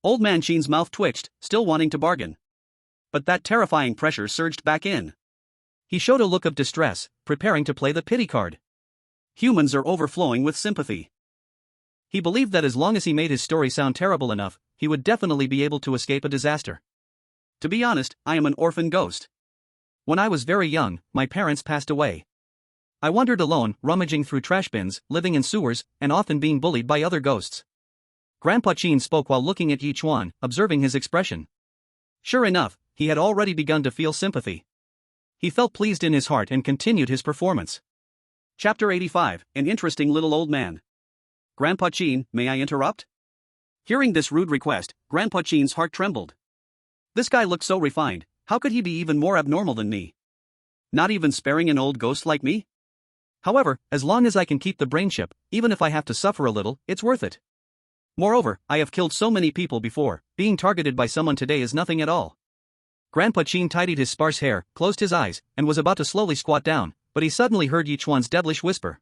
Old Man Shen's mouth twitched, still wanting to bargain. But that terrifying pressure surged back in. He showed a look of distress, preparing to play the pity card. Humans are overflowing with sympathy. He believed that as long as he made his story sound terrible enough, he would definitely be able to escape a disaster. To be honest, I am an orphan ghost. When I was very young, my parents passed away. I wandered alone, rummaging through trash bins, living in sewers, and often being bullied by other ghosts. Grandpa Qin spoke while looking at Ye Chuan, observing his expression. Sure enough, he had already begun to feel sympathy. He felt pleased in his heart and continued his performance. Chapter 85, An Interesting Little Old Man. Grandpa Qin, may I interrupt? Hearing this rude request, Grandpa Qin's heart trembled. This guy looked so refined, how could he be even more abnormal than me? Not even sparing an old ghost like me? However, as long as I can keep the brain chip, even if I have to suffer a little, it's worth it. Moreover, I have killed so many people before, being targeted by someone today is nothing at all. Grandpa Qin tidied his sparse hair, closed his eyes, and was about to slowly squat down, but he suddenly heard Ye Chuan's devilish whisper.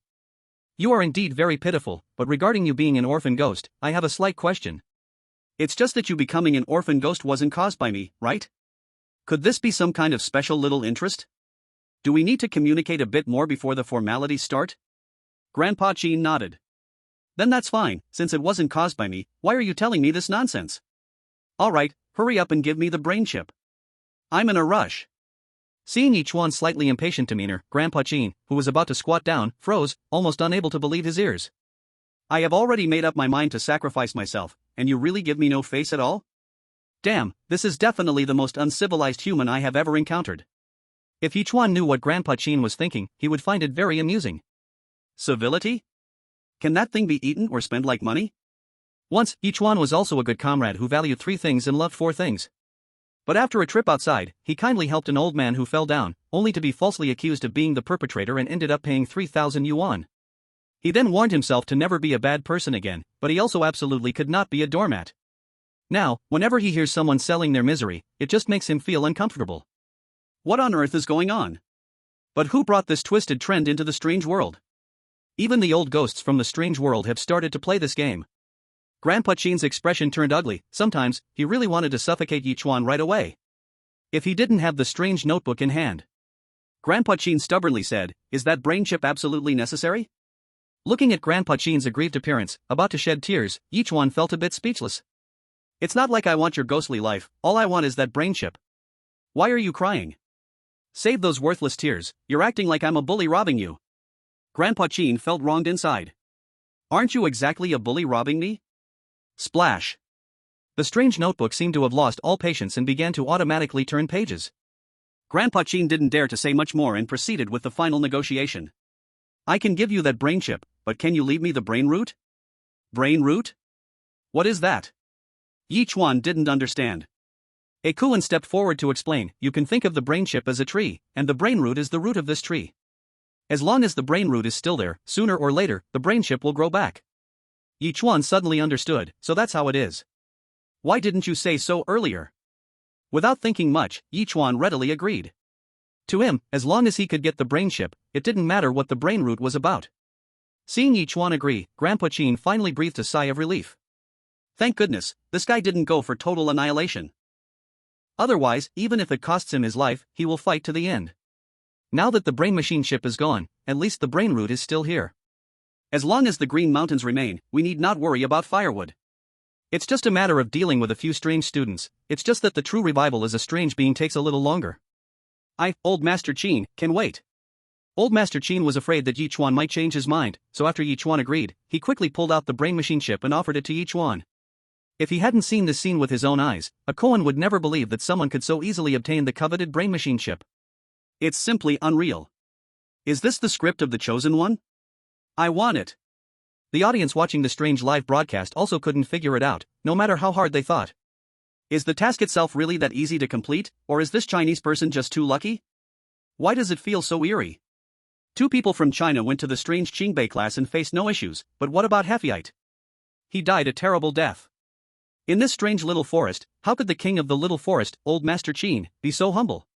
You are indeed very pitiful, but regarding you being an orphan ghost, I have a slight question. It's just that you becoming an orphan ghost wasn't caused by me, right? Could this be some kind of special little interest? Do we need to communicate a bit more before the formalities start? Grandpa Qin nodded. Then that's fine, since it wasn't caused by me, why are you telling me this nonsense? Alright, hurry up and give me the brain chip. I'm in a rush. Seeing Ye Chuan's slightly impatient demeanor, Grandpa Qin, who was about to squat down, froze, almost unable to believe his ears. I have already made up my mind to sacrifice myself, and you really give me no face at all? Damn, this is definitely the most uncivilized human I have ever encountered. If Ye Chuan knew what Grandpa Qin was thinking, he would find it very amusing. Civility? Can that thing be eaten or spent like money? Once, Ye Chuan was also a good comrade who valued 3 things and loved 4 things. But after a trip outside, he kindly helped an old man who fell down, only to be falsely accused of being the perpetrator and ended up paying 3,000 yuan. He then warned himself to never be a bad person again, but he also absolutely could not be a doormat. Now, whenever he hears someone selling their misery, it just makes him feel uncomfortable. What on earth is going on? But who brought this twisted trend into the strange world? Even the old ghosts from the strange world have started to play this game. Grandpa Qin's expression turned ugly. Sometimes, he really wanted to suffocate Yichuan right away. If he didn't have the strange notebook in hand. Grandpa Qin stubbornly said, "Is that brain chip absolutely necessary?" Looking at Grandpa Qin's aggrieved appearance, about to shed tears, Yichuan felt a bit speechless. "It's not like I want your ghostly life, all I want is that brain chip. Why are you crying? Save those worthless tears, you're acting like I'm a bully robbing you." Grandpa Qin felt wronged inside. "Aren't you exactly a bully robbing me?" Splash. The strange notebook seemed to have lost all patience and began to automatically turn pages. Grandpa Qin didn't dare to say much more and proceeded with the final negotiation. "I can give you that brain chip, but can you leave me the brain root?" Brain root? What is that? Yichuan didn't understand. Yichuan stepped forward to explain, "You can think of the brain chip as a tree, and the brain root is the root of this tree. As long as the brain root is still there, sooner or later, the brain chip will grow back." Yichuan suddenly understood, "So that's how it is. Why didn't you say so earlier?" Without thinking much, Yichuan readily agreed. To him, as long as he could get the brain chip, it didn't matter what the brain root was about. Seeing Yichuan agree, Grandpa Qin finally breathed a sigh of relief. Thank goodness, this guy didn't go for total annihilation. Otherwise, even if it costs him his life, he will fight to the end. Now that the brain machine chip is gone, at least the brain root is still here. As long as the Green Mountains remain, we need not worry about firewood. It's just a matter of dealing with a few strange students, it's just that the true revival as a strange being takes a little longer. Old Master Qin, can wait." Old Master Qin was afraid that Yichuan might change his mind, so after Yichuan agreed, he quickly pulled out the brain machine chip and offered it to Yichuan. If he hadn't seen this scene with his own eyes, a Koan would never believe that someone could so easily obtain the coveted brain machine chip. It's simply unreal. Is this the script of The Chosen One? I want it. The audience watching the strange live broadcast also couldn't figure it out, no matter how hard they thought. Is the task itself really that easy to complete, or is this Chinese person just too lucky? Why does it feel so eerie? Two people from China went to the strange Qingbei class and faced no issues, but what about Hefeiite? He died a terrible death. In this strange little forest, how could the king of the little forest, Old Master Qin, be so humble?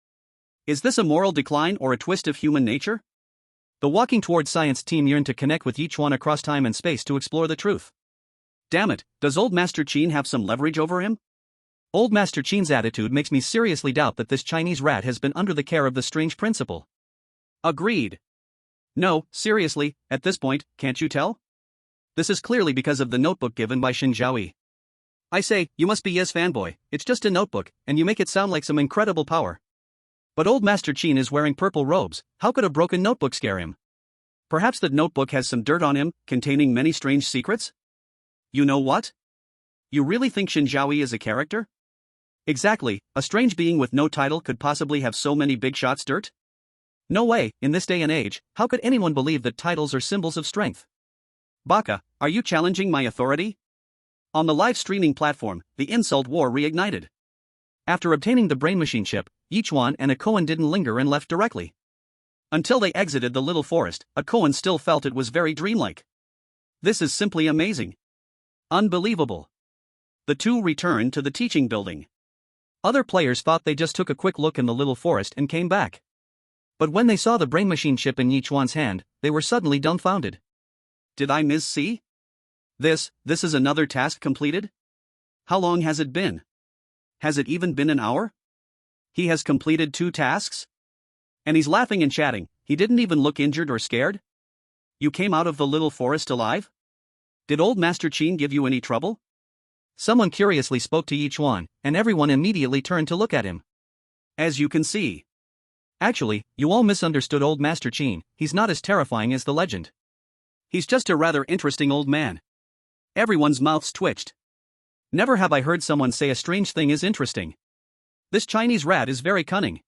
Is this a moral decline or a twist of human nature? The Walking Towards Science team yearned to connect with Yichuan across time and space to explore the truth. Damn it, does Old Master Qin have some leverage over him? Old Master Qin's attitude makes me seriously doubt that this Chinese rat has been under the care of the strange principal. Agreed. No, seriously, at this point, can't you tell? This is clearly because of the notebook given by Shen Zhaoyi. I say, you must be Ye's fanboy, it's just a notebook, and you make it sound like some incredible power. But Old Master Qin is wearing purple robes, how could a broken notebook scare him? Perhaps that notebook has some dirt on him, containing many strange secrets? You know what? You really think Shen Zhaoyi is a character? Exactly, a strange being with no title could possibly have so many big shots dirt? No way, in this day and age, how could anyone believe that titles are symbols of strength? Baka, are you challenging my authority? On the live streaming platform, the insult war reignited. After obtaining the brain machine chip, Yichuan and a Koan didn't linger and left directly. Until they exited the little forest, a Koan still felt it was very dreamlike. This is simply amazing. Unbelievable. The two returned to the teaching building. Other players thought they just took a quick look in the little forest and came back. But when they saw the brain machine chip in Yichuan's hand, they were suddenly dumbfounded. Did I miss-see? This is another task completed? How long has it been? Has it even been an hour? He has completed 2 tasks? And he's laughing and chatting, he didn't even look injured or scared? You came out of the little forest alive? Did Old Master Qin give you any trouble? Someone curiously spoke to Yichuan, and everyone immediately turned to look at him. As you can see. Actually, you all misunderstood Old Master Qin, he's not as terrifying as the legend. He's just a rather interesting old man. Everyone's mouths twitched. Never have I heard someone say a strange thing is interesting. This Chinese rat is very cunning.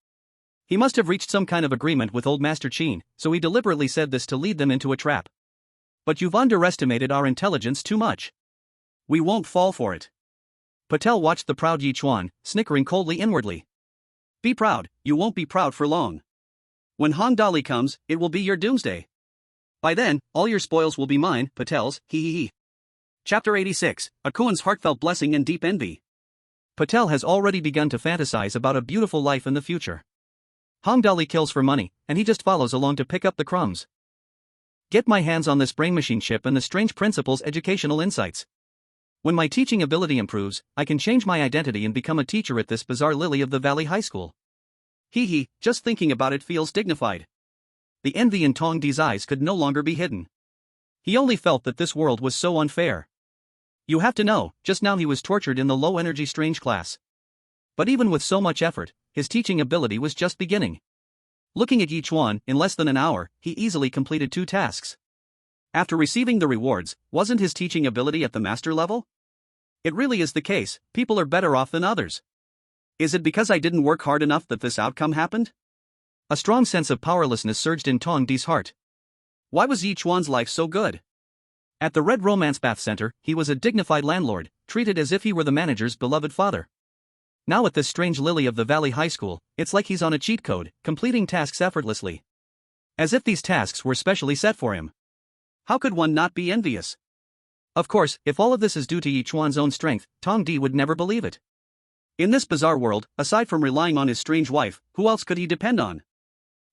He must have reached some kind of agreement with Old Master Qin, so he deliberately said this to lead them into a trap. But you've underestimated our intelligence too much. We won't fall for it. Patel watched the proud Yichuan, snickering coldly inwardly. Be proud, you won't be proud for long. When Hong Dali comes, it will be your doomsday. By then, all your spoils will be mine, Patel's, hee. Chapter 86, Akuan's heartfelt blessing and deep envy. Patel has already begun to fantasize about a beautiful life in the future. Hong Dali kills for money, and he just follows along to pick up the crumbs. Get my hands on this brain machine chip and the strange principal's educational insights. When my teaching ability improves, I can change my identity and become a teacher at this bizarre lily of the valley high school. Hee, just thinking about it feels dignified. The envy in Tong Di's eyes could no longer be hidden. He only felt that this world was so unfair. You have to know, just now he was tortured in the low-energy strange class. But even with so much effort, his teaching ability was just beginning. Looking at Ye Chuan, in less than an hour, he easily completed 2 tasks. After receiving the rewards, wasn't his teaching ability at the master level? It really is the case, people are better off than others. Is it because I didn't work hard enough that this outcome happened? A strong sense of powerlessness surged in Tong Di's heart. Why was Ye Chuan's life so good? At the Red Romance Bath Center, he was a dignified landlord, treated as if he were the manager's beloved father. Now at this strange lily of the valley high school, it's like he's on a cheat code, completing tasks effortlessly. As if these tasks were specially set for him. How could one not be envious? Of course, if all of this is due to Ye Chuan's own strength, Tong Di would never believe it. In this bizarre world, aside from relying on his strange wife, who else could he depend on?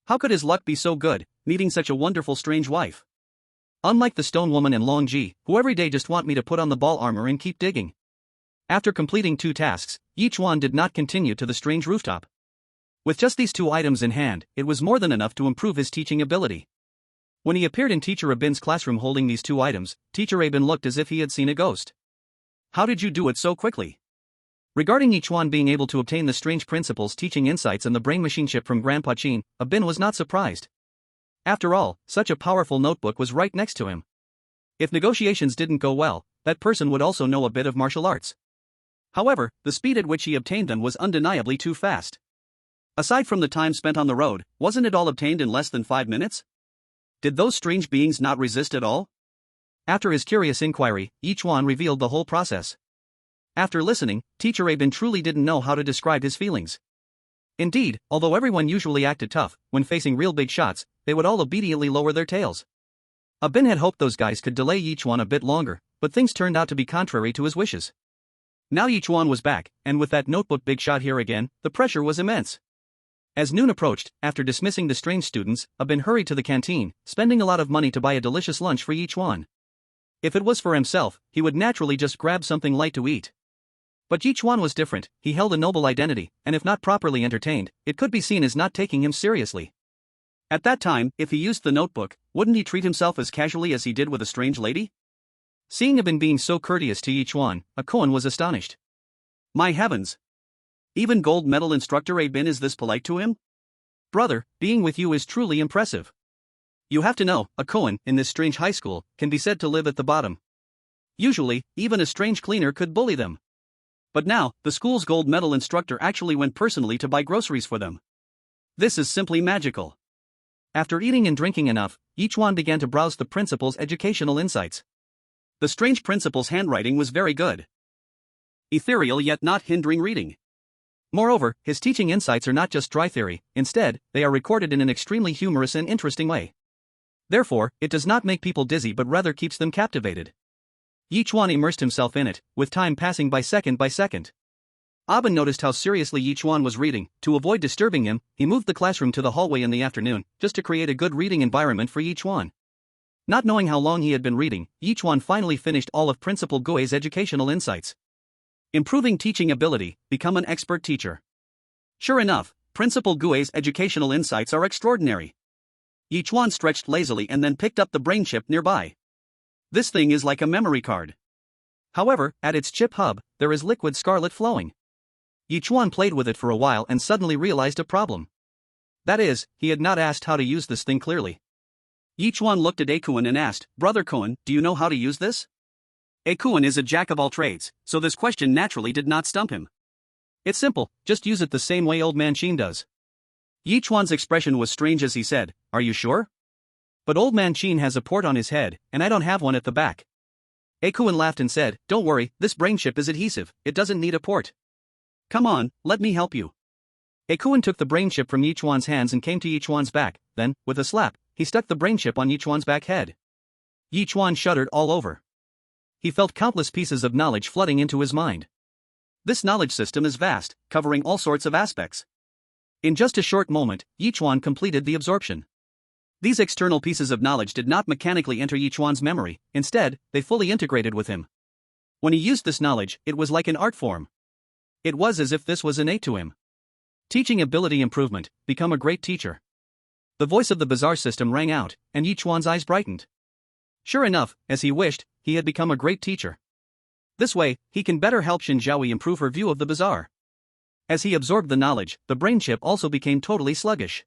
How could his luck be so good, needing such a wonderful strange wife? Unlike the stone woman and Long Ji, who every day just want me to put on the ball armor and keep digging. After completing 2 tasks, Ye Chuan did not continue to the strange rooftop. With just these 2 items in hand, it was more than enough to improve his teaching ability. When he appeared in Teacher Abin's classroom holding these 2 items, Teacher Abin looked as if he had seen a ghost. How did you do it so quickly? Regarding Ye Chuan being able to obtain the strange principles teaching insights and the brain machine chip from Grandpa Qin, Abin was not surprised. After all, such a powerful notebook was right next to him. If negotiations didn't go well, that person would also know a bit of martial arts. However, the speed at which he obtained them was undeniably too fast. Aside from the time spent on the road, wasn't it all obtained in less than 5 minutes? Did those strange beings not resist at all? After his curious inquiry, Ye Chuan revealed the whole process. After listening, Teacher Abin truly didn't know how to describe his feelings. Indeed, although everyone usually acted tough, when facing real big shots, they would all obediently lower their tails. Abin had hoped those guys could delay Ye Chuan a bit longer, but things turned out to be contrary to his wishes. Now Ye Chuan was back, and with that notebook big shot here again, the pressure was immense. As noon approached, after dismissing the strange students, Abin hurried to the canteen, spending a lot of money to buy a delicious lunch for Ye Chuan. If it was for himself, he would naturally just grab something light to eat. But Ye Chuan was different, he held a noble identity, and if not properly entertained, it could be seen as not taking him seriously. At that time, if he used the notebook, wouldn't he treat himself as casually as he did with a strange lady? Seeing Abin being so courteous to Ye Chuan, Akuan was astonished. My heavens! Even gold medal instructor Abin is this polite to him? Brother, being with you is truly impressive. You have to know, Akuan, in this strange high school, can be said to live at the bottom. Usually, even a strange cleaner could bully them. But now, the school's gold medal instructor actually went personally to buy groceries for them. This is simply magical. After eating and drinking enough, Ye Chuan began to browse the principal's educational insights. The strange principal's handwriting was very good. Ethereal yet not hindering reading. Moreover, his teaching insights are not just dry theory, instead, they are recorded in an extremely humorous and interesting way. Therefore, it does not make people dizzy but rather keeps them captivated. Ye Chuan immersed himself in it, with time passing by second by second. Abin noticed how seriously Ye Chuan was reading. To avoid disturbing him, he moved the classroom to the hallway in the afternoon, just to create a good reading environment for Ye Chuan. Not knowing how long he had been reading, Ye Chuan finally finished all of Principal Gui's educational insights. Improving teaching ability, become an expert teacher. Sure enough, Principal Gui's educational insights are extraordinary. Ye Chuan stretched lazily and then picked up the brain chip nearby. This thing is like a memory card. However, at its chip hub, there is liquid scarlet flowing. Ye Chuan played with it for a while and suddenly realized a problem. That is, he had not asked how to use this thing clearly. Ye Chuan looked at Akuan and asked, Brother Kuan, do you know how to use this? Akuan is a jack of all trades, so this question naturally did not stump him. It's simple, just use it the same way old man Qin does. Ye Chuan's expression was strange as he said, Are you sure? But old man Qin has a port on his head, and I don't have one at the back. Akuan laughed and said, Don't worry, this brain chip is adhesive, it doesn't need a port. Come on, let me help you. Akuan took the brain chip from Ye Chuan's hands and came to Ye Chuan's back, then, with a slap, he stuck the brain chip on Yichuan's back head. Yichuan shuddered all over. He felt countless pieces of knowledge flooding into his mind. This knowledge system is vast, covering all sorts of aspects. In just a short moment, Yichuan completed the absorption. These external pieces of knowledge did not mechanically enter Yichuan's memory, instead, they fully integrated with him. When he used this knowledge, it was like an art form. It was as if this was innate to him. Teaching ability improvement, become a great teacher. The voice of the bazaar system rang out, and Yichuan's eyes brightened. Sure enough, as he wished, he had become a great teacher. This way, he can better help Shen Zhaoyi improve her view of the bazaar. As he absorbed the knowledge, the brain chip also became totally sluggish.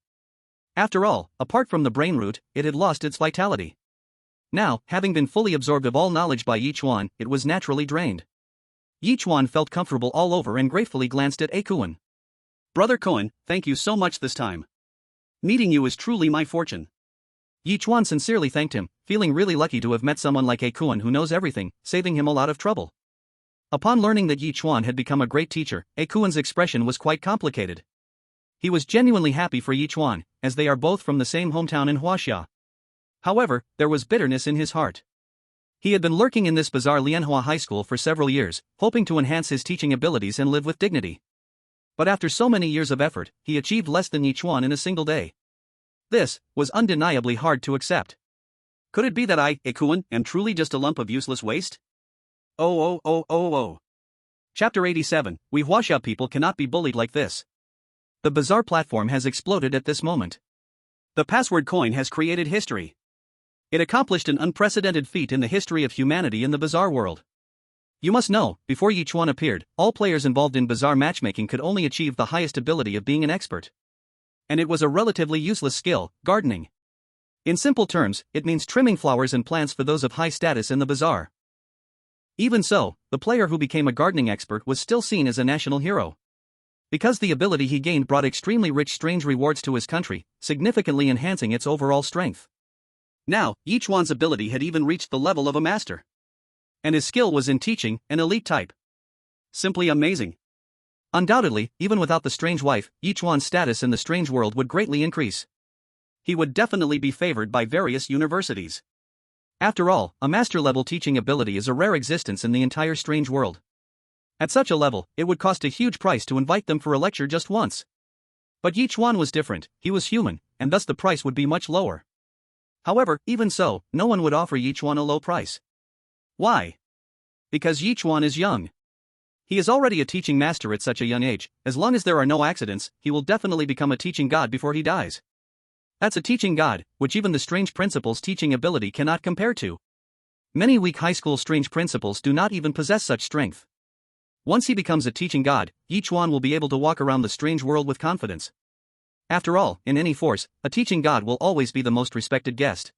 After all, apart from the brain root, it had lost its vitality. Now, having been fully absorbed of all knowledge by Ye Chuan, it was naturally drained. Ye Chuan felt comfortable all over and gratefully glanced at Yichuan. "Brother Cohen, thank you so much this time. Meeting you is truly my fortune." Ye Chuan sincerely thanked him, feeling really lucky to have met someone like Yichuan who knows everything, saving him a lot of trouble. Upon learning that Ye Chuan had become a great teacher, Yichuan's expression was quite complicated. He was genuinely happy for Ye Chuan, as they are both from the same hometown in Huaxia. However, there was bitterness in his heart. He had been lurking in this bizarre Lianhua high school for several years, hoping to enhance his teaching abilities and live with dignity. But after so many years of effort, he achieved less than Ye Chuan in a single day. This was undeniably hard to accept. Could it be that I, Yichuan, am truly just a lump of useless waste? Oh. Chapter 87, We Huaxia people cannot be bullied like this. The bazaar platform has exploded at this moment. The password coin has created history. It accomplished an unprecedented feat in the history of humanity in the bazaar world. You must know, before Ye Chuan appeared, all players involved in bazaar matchmaking could only achieve the highest ability of being an expert. And it was a relatively useless skill, gardening. In simple terms, it means trimming flowers and plants for those of high status in the bazaar. Even so, the player who became a gardening expert was still seen as a national hero. Because the ability he gained brought extremely rich strange rewards to his country, significantly enhancing its overall strength. Now, Ye Chuan's ability had even reached the level of a master. And his skill was in teaching, an elite type. Simply amazing. Undoubtedly, even without the strange wife, Ye Chuan's status in the strange world would greatly increase. He would definitely be favored by various universities. After all, a master-level teaching ability is a rare existence in the entire strange world. At such a level, it would cost a huge price to invite them for a lecture just once. But Ye Chuan was different, he was human, and thus the price would be much lower. However, even so, no one would offer Ye Chuan a low price. Why? Because Ye Chuan is young. He is already a teaching master at such a young age. As long as there are no accidents, he will definitely become a teaching god before he dies. That's a teaching god, which even the strange principal's teaching ability cannot compare to. Many weak high school strange principals do not even possess such strength. Once he becomes a teaching god, Ye Chuan will be able to walk around the strange world with confidence. After all, in any force, a teaching god will always be the most respected guest.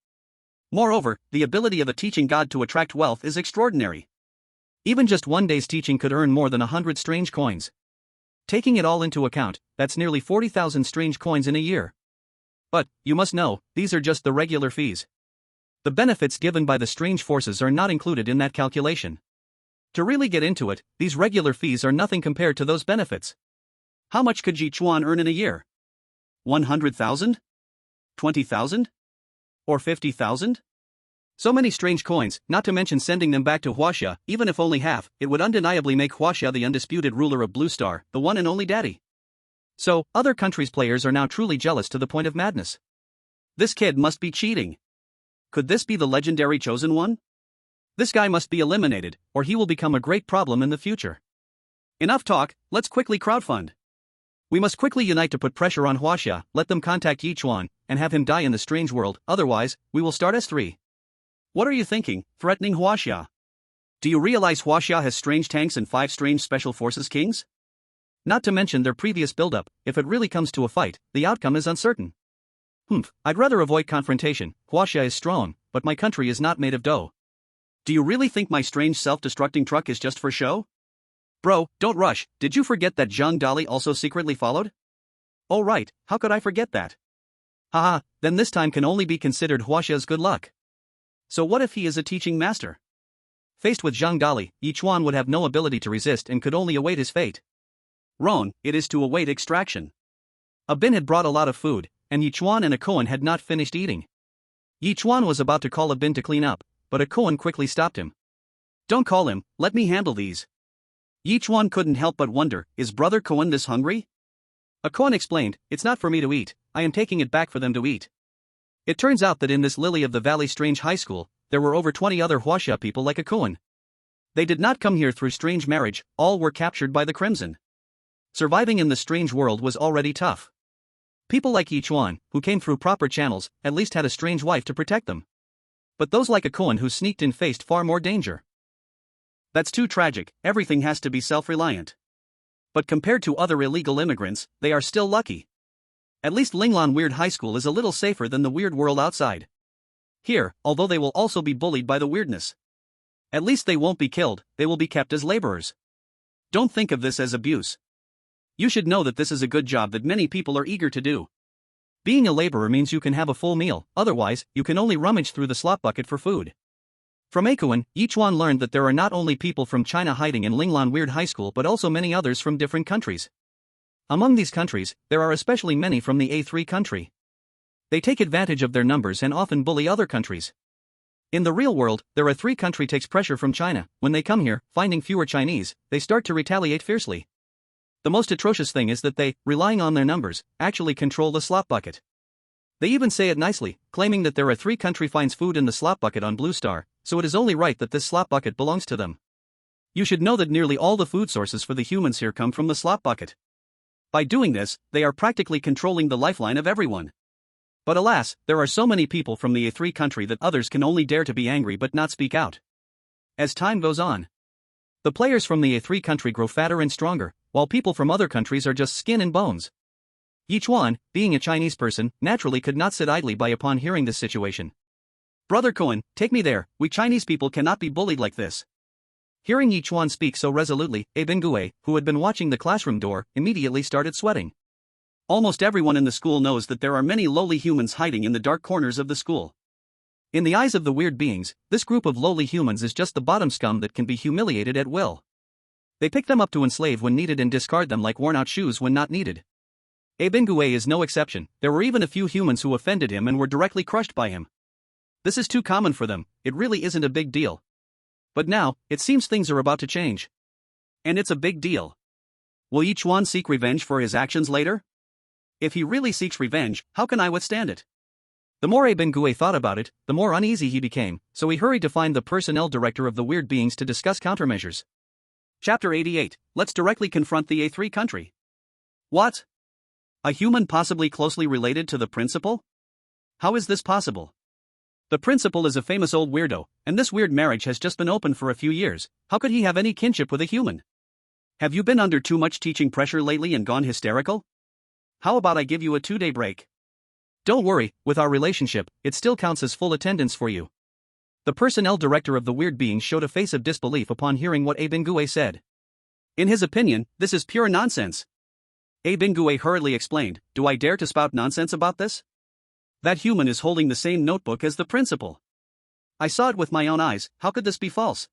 Moreover, the ability of a teaching god to attract wealth is extraordinary. Even just one day's teaching could earn more than 100 strange coins. Taking it all into account, that's nearly 40,000 strange coins in a year. But, you must know, these are just the regular fees. The benefits given by the strange forces are not included in that calculation. To really get into it, these regular fees are nothing compared to those benefits. How much could Ye Chuan earn in a year? 100,000? 20,000? Or 50,000? So many strange coins, not to mention sending them back to Huaxia, even if only half, it would undeniably make Huaxia the undisputed ruler of Blue Star, the one and only daddy. So, other countries' players are now truly jealous to the point of madness. This kid must be cheating. Could this be the legendary chosen one? This guy must be eliminated, or he will become a great problem in the future. Enough talk, let's quickly crowdfund. We must quickly unite to put pressure on Huaxia, let them contact Ye Chuan, and have him die in the strange world, otherwise, we will start S3. What are you thinking, threatening Huaxia? Do you realize Huaxia has strange tanks and 5 strange special forces kings? Not to mention their previous buildup, if it really comes to a fight, the outcome is uncertain. I'd rather avoid confrontation. Huaxia is strong, but my country is not made of dough. Do you really think my strange self-destructing truck is just for show? Bro, don't rush, did you forget that Zhang Dali also secretly followed? Oh right, how could I forget that? Haha, then this time can only be considered Huaxia's good luck. So what if he is a teaching master? Faced with Zhang Dali, Ye Chuan would have no ability to resist and could only await his fate. Roan, it is to await extraction. A bin had brought a lot of food, and Ye Chuan and a Cohen had not finished eating. Ye Chuan was about to call a bin to clean up, but a koan quickly stopped him. Don't call him, let me handle these. Ye Chuan couldn't help but wonder, is brother koan this hungry? A koan explained, it's not for me to eat, I am taking it back for them to eat. It turns out that in this Lily of the Valley strange high school, there were over 20 other Huaxia people like a koan. They did not come here through strange marriage, all were captured by the Crimson. Surviving in the strange world was already tough. People like Ye Chuan, who came through proper channels, at least had a strange wife to protect them. But those like a koan who sneaked in faced far more danger. That's too tragic, everything has to be self-reliant. But compared to other illegal immigrants, they are still lucky. At least Linglan Weird High School is a little safer than the weird world outside. Here, although they will also be bullied by the weirdness. At least they won't be killed, they will be kept as laborers. Don't think of this as abuse. You should know that this is a good job that many people are eager to do. Being a laborer means you can have a full meal, otherwise, you can only rummage through the slop bucket for food. From Yichuan, Ye Chuan learned that there are not only people from China hiding in Linglan Weird High School but also many others from different countries. Among these countries, there are especially many from the A3 country. They take advantage of their numbers and often bully other countries. In the real world, their A3 country takes pressure from China. When they come here, finding fewer Chinese, they start to retaliate fiercely. The most atrocious thing is that they, relying on their numbers, actually control the slop bucket. They even say it nicely, claiming that their A3 country finds food in the slop bucket on Blue Star, so it is only right that this slop bucket belongs to them. You should know that nearly all the food sources for the humans here come from the slop bucket. By doing this, they are practically controlling the lifeline of everyone. But alas, there are so many people from the A3 country that others can only dare to be angry but not speak out. As time goes on, the players from the A3 country grow fatter and stronger, while people from other countries are just skin and bones. Ye Chuan, being a Chinese person, naturally could not sit idly by upon hearing this situation. Brother koan, take me there, we Chinese people cannot be bullied like this. Hearing Ye Chuan speak so resolutely, Bingue, who had been watching the classroom door, immediately started sweating. Almost everyone in the school knows that there are many lowly humans hiding in the dark corners of the school. In the eyes of the weird beings, this group of lowly humans is just the bottom scum that can be humiliated at will. They pick them up to enslave when needed and discard them like worn-out shoes when not needed. Bingue is no exception, there were even a few humans who offended him and were directly crushed by him. This is too common for them, it really isn't a big deal. But now, it seems things are about to change. And it's a big deal. Will Ye Chuan seek revenge for his actions later? If he really seeks revenge, how can I withstand it? The more Bingue thought about it, the more uneasy he became, so he hurried to find the personnel director of the weird beings to discuss countermeasures. Chapter 88, let's directly confront the A3 country. What? A human possibly closely related to the principal? How is this possible? The principal is a famous old weirdo, and this weird marriage has just been open for a few years, how could he have any kinship with a human? Have you been under too much teaching pressure lately and gone hysterical? How about I give you a 2-day break? Don't worry, with our relationship, it still counts as full attendance for you. The personnel director of the weird being showed a face of disbelief upon hearing what Bingue said. In his opinion, this is pure nonsense. Bingue hurriedly explained, do I dare to spout nonsense about this? That human is holding the same notebook as the principal. I saw it with my own eyes, how could this be false?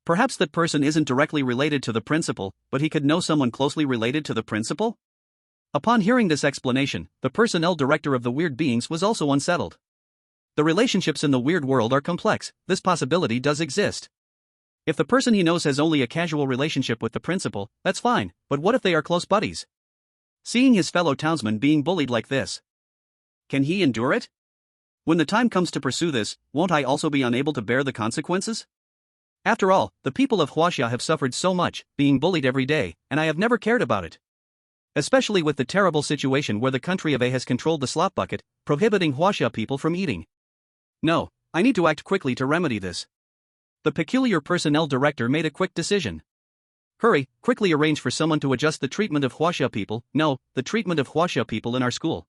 Perhaps that person isn't directly related to the principal, but he could know someone closely related to the principal? Upon hearing this explanation, the personnel director of the weird beings was also unsettled. The relationships in the weird world are complex, this possibility does exist. If the person he knows has only a casual relationship with the principal, that's fine, but what if they are close buddies? Seeing his fellow townsmen being bullied like this, can he endure it? When the time comes to pursue this, won't I also be unable to bear the consequences? After all, the people of Huaxia have suffered so much, being bullied every day, and I have never cared about it. Especially with the terrible situation where the country of A has controlled the slop bucket, prohibiting Huaxia people from eating. No, I need to act quickly to remedy this. The peculiar personnel director made a quick decision. Hurry, quickly arrange for someone to adjust the treatment of Huaxia people, no, the treatment of Huaxia people in our school.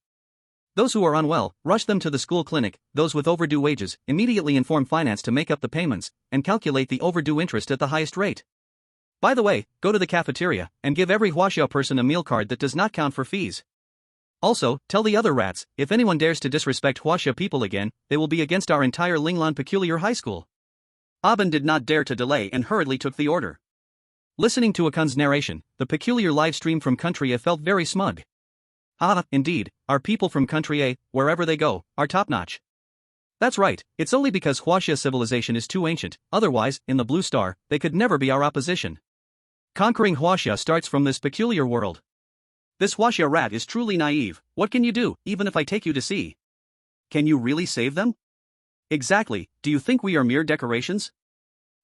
Those who are unwell, rush them to the school clinic, those with overdue wages, immediately inform finance to make up the payments, and calculate the overdue interest at the highest rate. By the way, go to the cafeteria, and give every Huaxia person a meal card that does not count for fees. Also, tell the other rats, if anyone dares to disrespect Huaxia people again, they will be against our entire Linglan Peculiar High School. Aben did not dare to delay and hurriedly took the order. Listening to Akun's narration, the peculiar live stream from Country A felt very smug. Ah, indeed, our people from Country A, wherever they go, are top-notch. That's right, it's only because Huaxia civilization is too ancient, otherwise, in the Blue Star, they could never be our opposition. Conquering Huaxia starts from this peculiar world. This Huaxia rat is truly naive. What can you do, even if I take you to sea? Can you really save them? Exactly, do you think we are mere decorations?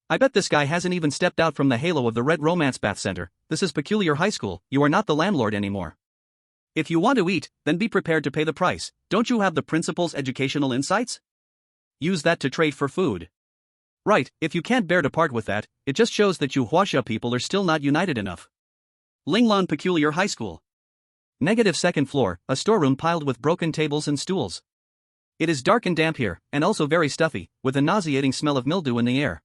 I bet this guy hasn't even stepped out from the halo of the Red Romance Bath Center. This is peculiar high school, you are not the landlord anymore. If you want to eat, then be prepared to pay the price. Don't you have the principal's educational insights? Use that to trade for food. Right, if you can't bear to part with that, it just shows that you Huaxia people are still not united enough. Linglan Peculiar High School. Negative second floor, a storeroom piled with broken tables and stools. It is dark and damp here, and also very stuffy, with a nauseating smell of mildew in the air.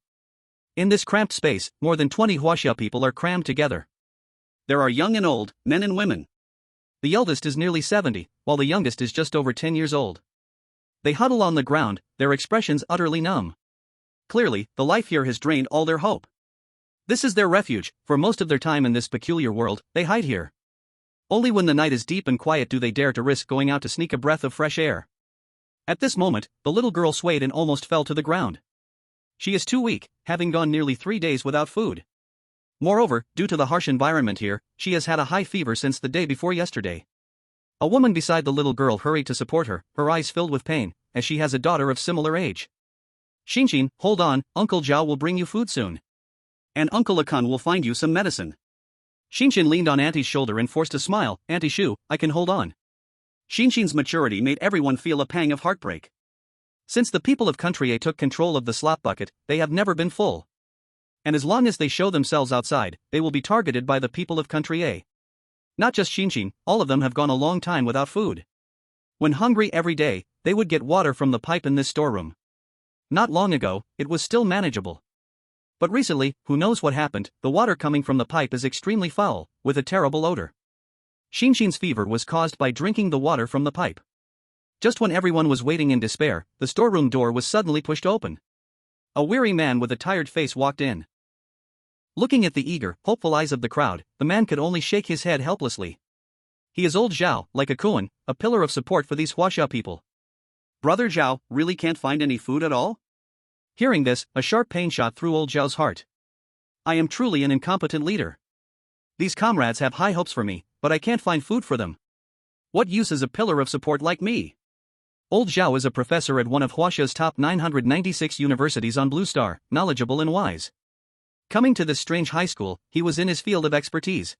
In this cramped space, more than 20 Huaxia people are crammed together. There are young and old, men and women. The eldest is nearly 70, while the youngest is just over 10 years old. They huddle on the ground, their expressions utterly numb. Clearly, the life here has drained all their hope. This is their refuge. For most of their time in this peculiar world, they hide here. Only when the night is deep and quiet do they dare to risk going out to sneak a breath of fresh air. At this moment, the little girl swayed and almost fell to the ground. She is too weak, having gone nearly 3 days without food. Moreover, due to the harsh environment here, she has had a high fever since the day before yesterday. A woman beside the little girl hurried to support her, her eyes filled with pain, as she has a daughter of similar age. Xinxin, hold on, Uncle Zhao will bring you food soon. And Uncle Akan will find you some medicine. Xinxin leaned on Auntie's shoulder and forced a smile. Auntie Shu, I can hold on. Xinxin's maturity made everyone feel a pang of heartbreak. Since the people of Country A took control of the slop bucket, they have never been full. And as long as they show themselves outside, they will be targeted by the people of Country A. Not just Xinxin, all of them have gone a long time without food. When hungry every day, they would get water from the pipe in this storeroom. Not long ago, it was still manageable. But recently, who knows what happened, the water coming from the pipe is extremely foul, with a terrible odor. Xinxin's fever was caused by drinking the water from the pipe. Just when everyone was waiting in despair, the storeroom door was suddenly pushed open. A weary man with a tired face walked in. Looking at the eager, hopeful eyes of the crowd, the man could only shake his head helplessly. He is old Zhao, like a Yichuan, a pillar of support for these Huaxia people. Brother Zhao, really can't find any food at all? Hearing this, a sharp pain shot through old Zhao's heart. I am truly an incompetent leader. These comrades have high hopes for me, but I can't find food for them. What use is a pillar of support like me? Old Zhao is a professor at one of Huaxia's top 996 universities on Blue Star, knowledgeable and wise. Coming to this strange high school, he was in his field of expertise.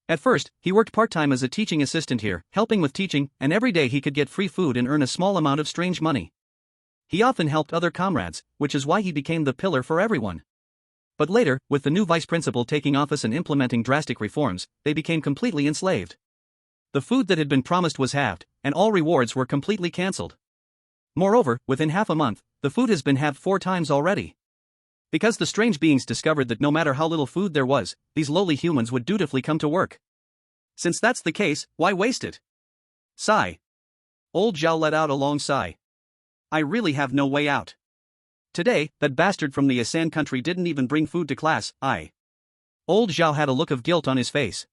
At first, he worked part-time as a teaching assistant here, helping with teaching, and every day he could get free food and earn a small amount of strange money. He often helped other comrades, which is why he became the pillar for everyone. But later, with the new vice principal taking office and implementing drastic reforms, they became completely enslaved. The food that had been promised was halved, and all rewards were completely cancelled. Moreover, within half a month, the food has been halved 4 times already. Because the strange beings discovered that no matter how little food there was, these lowly humans would dutifully come to work. Since that's the case, why waste it? Sigh. Old Zhao let out a long sigh. I really have no way out. Today, that bastard from the Asan country didn't even bring food to class. Old Zhao had a look of guilt on his face.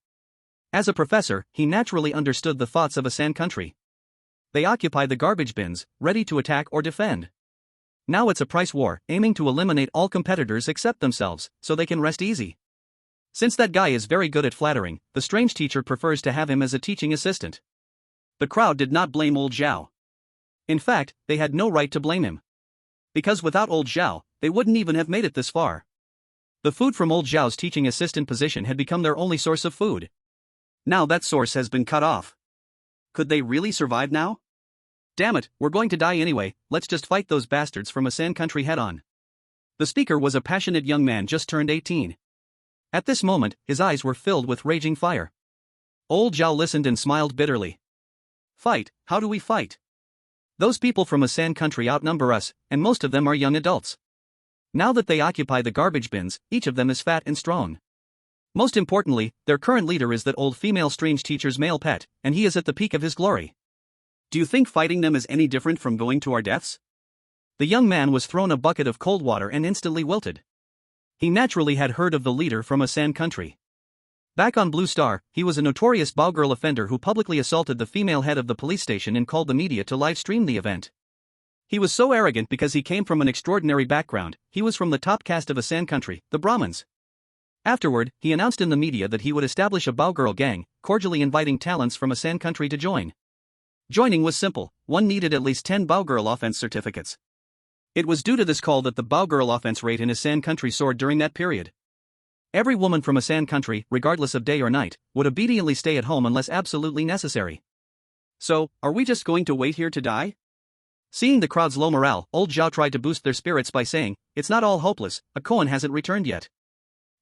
As a professor, he naturally understood the thoughts of Asan country. They occupy the garbage bins, ready to attack or defend. Now it's a price war, aiming to eliminate all competitors except themselves, so they can rest easy. Since that guy is very good at flattering, the strange teacher prefers to have him as a teaching assistant. The crowd did not blame old Zhao. In fact, they had no right to blame him. Because without old Zhao, they wouldn't even have made it this far. The food from old Zhao's teaching assistant position had become their only source of food. Now that source has been cut off. Could they really survive now? Damn it, we're going to die anyway, let's just fight those bastards from Asan country head on. The speaker was a passionate young man just turned 18. At this moment, his eyes were filled with raging fire. Old Zhao listened and smiled bitterly. Fight, how do we fight? Those people from Asan country outnumber us, and most of them are young adults. Now that they occupy the garbage bins, each of them is fat and strong. Most importantly, their current leader is that old female strange teacher's male pet, and he is at the peak of his glory. Do you think fighting them is any different from going to our deaths? The young man was thrown a bucket of cold water and instantly wilted. He naturally had heard of the leader from Asan country. Back on Blue Star, he was a notorious bowgirl offender who publicly assaulted the female head of the police station and called the media to live stream the event. He was so arrogant because he came from an extraordinary background. He was from the top caste of a San country, the Brahmins. Afterward, he announced in the media that he would establish a Bao-girl gang, cordially inviting talents from a San country to join. Joining was simple, one needed at least 10 Bao-girl offense certificates. It was due to this call that the Bao-girl offense rate in a San country soared during that period. Every woman from a San country, regardless of day or night, would obediently stay at home unless absolutely necessary. So, are we just going to wait here to die? Seeing the crowd's low morale, old Zhao tried to boost their spirits by saying, "It's not all hopeless, Yichuan hasn't returned yet.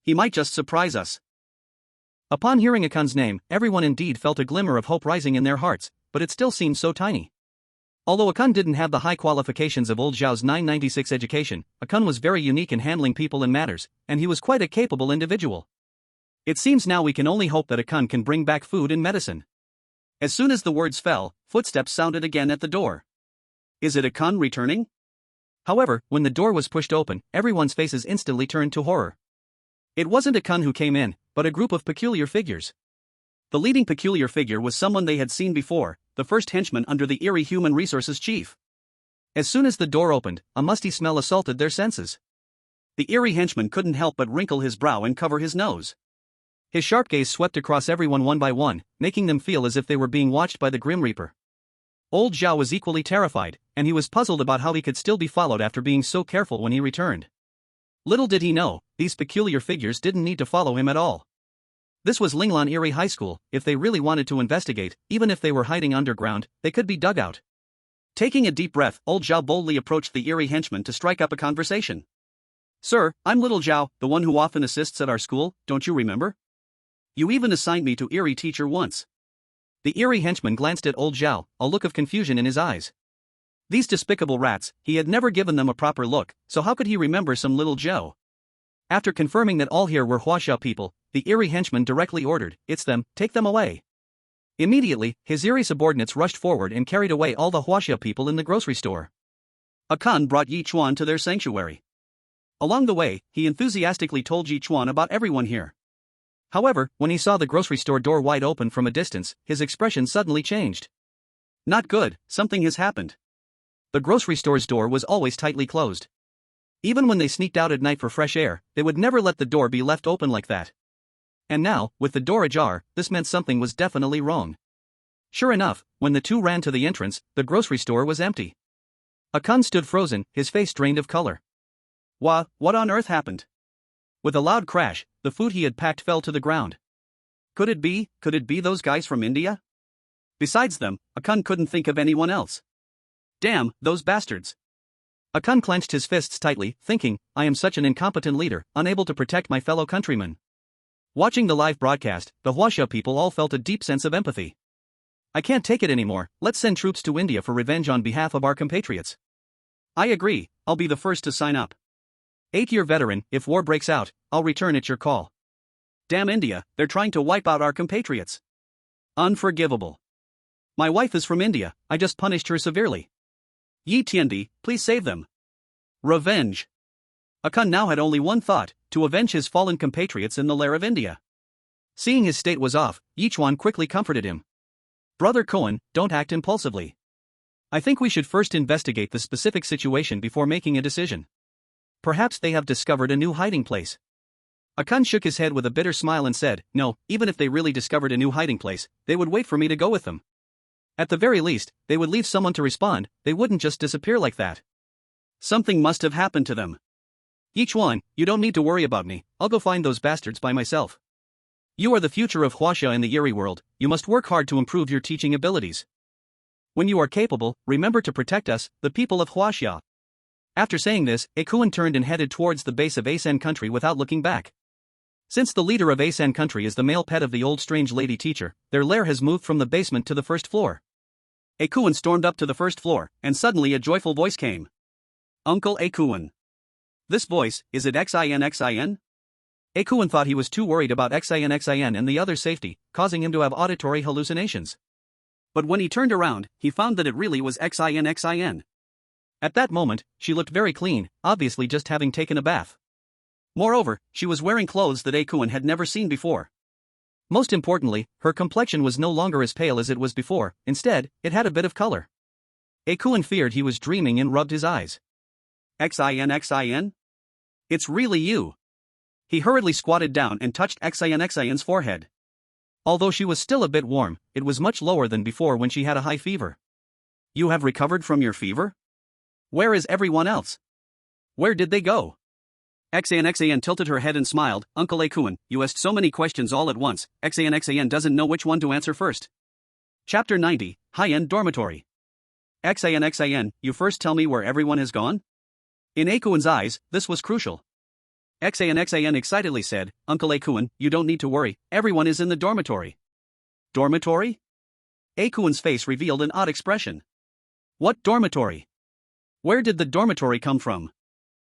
He might just surprise us." Upon hearing Yichuan's name, everyone indeed felt a glimmer of hope rising in their hearts, but it still seemed so tiny. Although Yichuan didn't have the high qualifications of old Zhao's 996 education, Yichuan was very unique in handling people and matters, and he was quite a capable individual. It seems now we can only hope that Yichuan can bring back food and medicine. As soon as the words fell, footsteps sounded again at the door. Is it Yichuan returning? However, when the door was pushed open, everyone's faces instantly turned to horror. It wasn't Yichuan who came in, but a group of peculiar figures. The leading peculiar figure was someone they had seen before, the first henchman under the Eerie Human Resources chief. As soon as the door opened, a musty smell assaulted their senses. The Eerie henchman couldn't help but wrinkle his brow and cover his nose. His sharp gaze swept across everyone one by one, making them feel as if they were being watched by the Grim Reaper. Old Zhao was equally terrified, and he was puzzled about how he could still be followed after being so careful when he returned. Little did he know, these peculiar figures didn't need to follow him at all. This was Linglan Eerie High School. If they really wanted to investigate, even if they were hiding underground, they could be dug out. Taking a deep breath, old Zhao boldly approached the Eerie henchman to strike up a conversation. "Sir, I'm little Zhao, the one who often assists at our school, don't you remember? You even assigned me to Eerie teacher once." The Eerie henchman glanced at old Zhao, a look of confusion in his eyes. These despicable rats, he had never given them a proper look, so how could he remember some little Zhao? After confirming that all here were Huaxia people, the Eerie henchman directly ordered, "It's them, take them away." Immediately, his Eerie subordinates rushed forward and carried away all the Huaxia people in the grocery store. Yichuan brought Ye Chuan to their sanctuary. Along the way, he enthusiastically told Ye Chuan about everyone here. However, when he saw the grocery store door wide open from a distance, his expression suddenly changed. Not good, something has happened. The grocery store's door was always tightly closed. Even when they sneaked out at night for fresh air, they would never let the door be left open like that. And now, with the door ajar, this meant something was definitely wrong. Sure enough, when the two ran to the entrance, the grocery store was empty. Yichuan stood frozen, his face drained of color. What on earth happened? With a loud crash, the food he had packed fell to the ground. Could it be those guys from India? Besides them, Yichuan couldn't think of anyone else. Damn, those bastards. Yichuan clenched his fists tightly, thinking, I am such an incompetent leader, unable to protect my fellow countrymen. Watching the live broadcast, the Huaxia people all felt a deep sense of empathy. I can't take it anymore, let's send troops to India for revenge on behalf of our compatriots. I agree, I'll be the first to sign up. 8-year veteran, if war breaks out, I'll return at your call. Damn India, they're trying to wipe out our compatriots. Unforgivable. My wife is from India, I just punished her severely. Ye Tiandi, please save them. Revenge. Yichuan now had only one thought, to avenge his fallen compatriots in the lair of India. Seeing his state was off, Yichuan quickly comforted him. Brother Cohen, don't act impulsively. I think we should first investigate the specific situation before making a decision. Perhaps they have discovered a new hiding place. Yichuan shook his head with a bitter smile and said, no, even if they really discovered a new hiding place, they would wait for me to go with them. At the very least, they would leave someone to respond, they wouldn't just disappear like that. Something must have happened to them. Yichuan, you don't need to worry about me, I'll go find those bastards by myself. You are the future of Huaxia in the Eerie world, you must work hard to improve your teaching abilities. When you are capable, remember to protect us, the people of Huaxia. After saying this, Yichuan turned and headed towards the base of Asen country without looking back. Since the leader of Asen country is the male pet of the old strange lady teacher, their lair has moved from the basement to the first floor. Yichuan stormed up to the first floor, and suddenly a joyful voice came. Uncle Yichuan. This voice, is it Xin? Yichuan thought he was too worried about Xin and the other's safety, causing him to have auditory hallucinations. But when he turned around, he found that it really was Xin. At that moment, she looked very clean, obviously just having taken a bath. Moreover, she was wearing clothes that Yichuan had never seen before. Most importantly, her complexion was no longer as pale as it was before, instead, it had a bit of color. Yichuan feared he was dreaming and rubbed his eyes. Xin? It's really you. He hurriedly squatted down and touched Xin's forehead. Although she was still a bit warm, it was much lower than before when she had a high fever. You have recovered from your fever? Where is everyone else? Where did they go? Xin tilted her head and smiled. Uncle Yichuan, you asked so many questions all at once, Xin doesn't know which one to answer first. Chapter 90, High-End Dormitory. Xin, you first tell me where everyone has gone? In Yichuan's eyes, this was crucial. Xin excitedly said, Uncle Yichuan, you don't need to worry, everyone is in the dormitory. Dormitory? Yichuan's face revealed an odd expression. What dormitory? Where did the dormitory come from?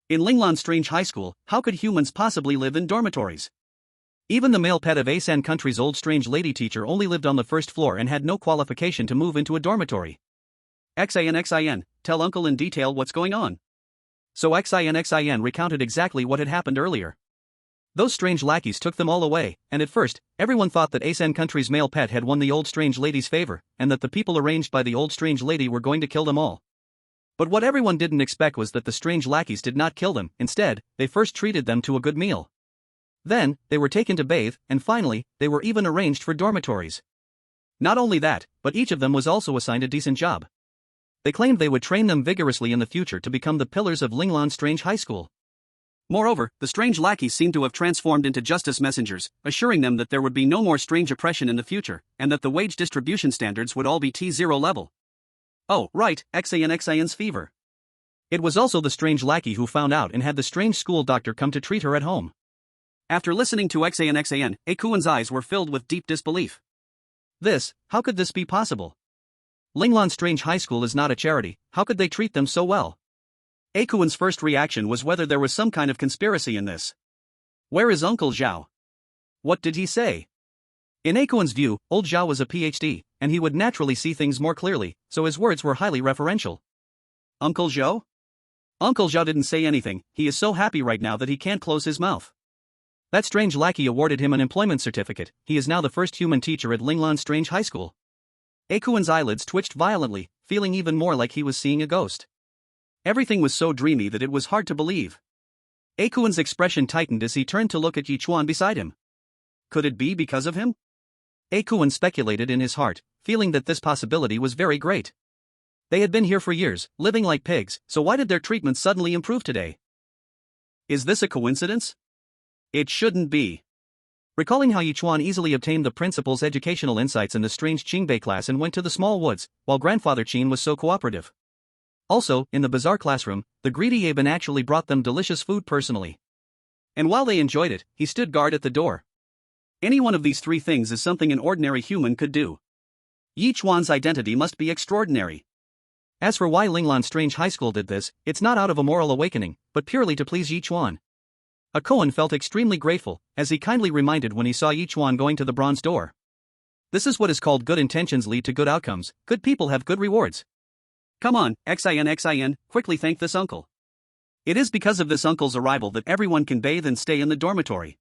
In Linglan Strange High School, how could humans possibly live in dormitories? Even the male pet of Asan Country's old strange lady teacher only lived on the first floor and had no qualification to move into a dormitory. Xin, tell Uncle in detail what's going on. So Xin recounted exactly what had happened earlier. Those strange lackeys took them all away, and at first, everyone thought that Asan Country's male pet had won the old strange lady's favor, and that the people arranged by the old strange lady were going to kill them all. But what everyone didn't expect was that the strange lackeys did not kill them. Instead, they first treated them to a good meal. Then, they were taken to bathe, and finally, they were even arranged for dormitories. Not only that, but each of them was also assigned a decent job. They claimed they would train them vigorously in the future to become the pillars of Linglan Strange High School. Moreover, the strange lackeys seemed to have transformed into justice messengers, assuring them that there would be no more strange oppression in the future, and that the wage distribution standards would all be T0 level. Oh, right, Xin's fever. It was also the strange lackey who found out and had the strange school doctor come to treat her at home. After listening to Xin, Yichuan's eyes were filled with deep disbelief. How could this be possible? Linglan Strange High School is not a charity, how could they treat them so well? Yichuan's first reaction was whether there was some kind of conspiracy in this. Where is Uncle Zhao? What did he say? In Yichuan's view, old Zhao was a PhD, and he would naturally see things more clearly, so his words were highly referential. Uncle Zhao? Uncle Zhao didn't say anything, he is so happy right now that he can't close his mouth. That strange lackey awarded him an employment certificate, he is now the first human teacher at Linglan Strange High School. Yichuan's eyelids twitched violently, feeling even more like he was seeing a ghost. Everything was so dreamy that it was hard to believe. Yichuan's expression tightened as he turned to look at Ye Chuan beside him. Could it be because of him? Yichuan speculated in his heart, feeling that this possibility was very great. They had been here for years, living like pigs, so why did their treatment suddenly improve today? Is this a coincidence? It shouldn't be. Recalling how Ye Chuan easily obtained the principal's educational insights in the strange Qingbei class and went to the small woods, while grandfather Qin was so cooperative. Also, in the bizarre classroom, the greedy Yeben actually brought them delicious food personally. And while they enjoyed it, he stood guard at the door. Any one of these three things is something an ordinary human could do. Ye Chuan's identity must be extraordinary. As for why Linglan Strange High School did this, it's not out of a moral awakening, but purely to please Ye Chuan. Yichuan felt extremely grateful, as he kindly reminded when he saw Ye Chuan going to the bronze door. This is what is called good intentions lead to good outcomes, good people have good rewards. Come on, Xin, quickly thank this uncle. It is because of this uncle's arrival that everyone can bathe and stay in the dormitory.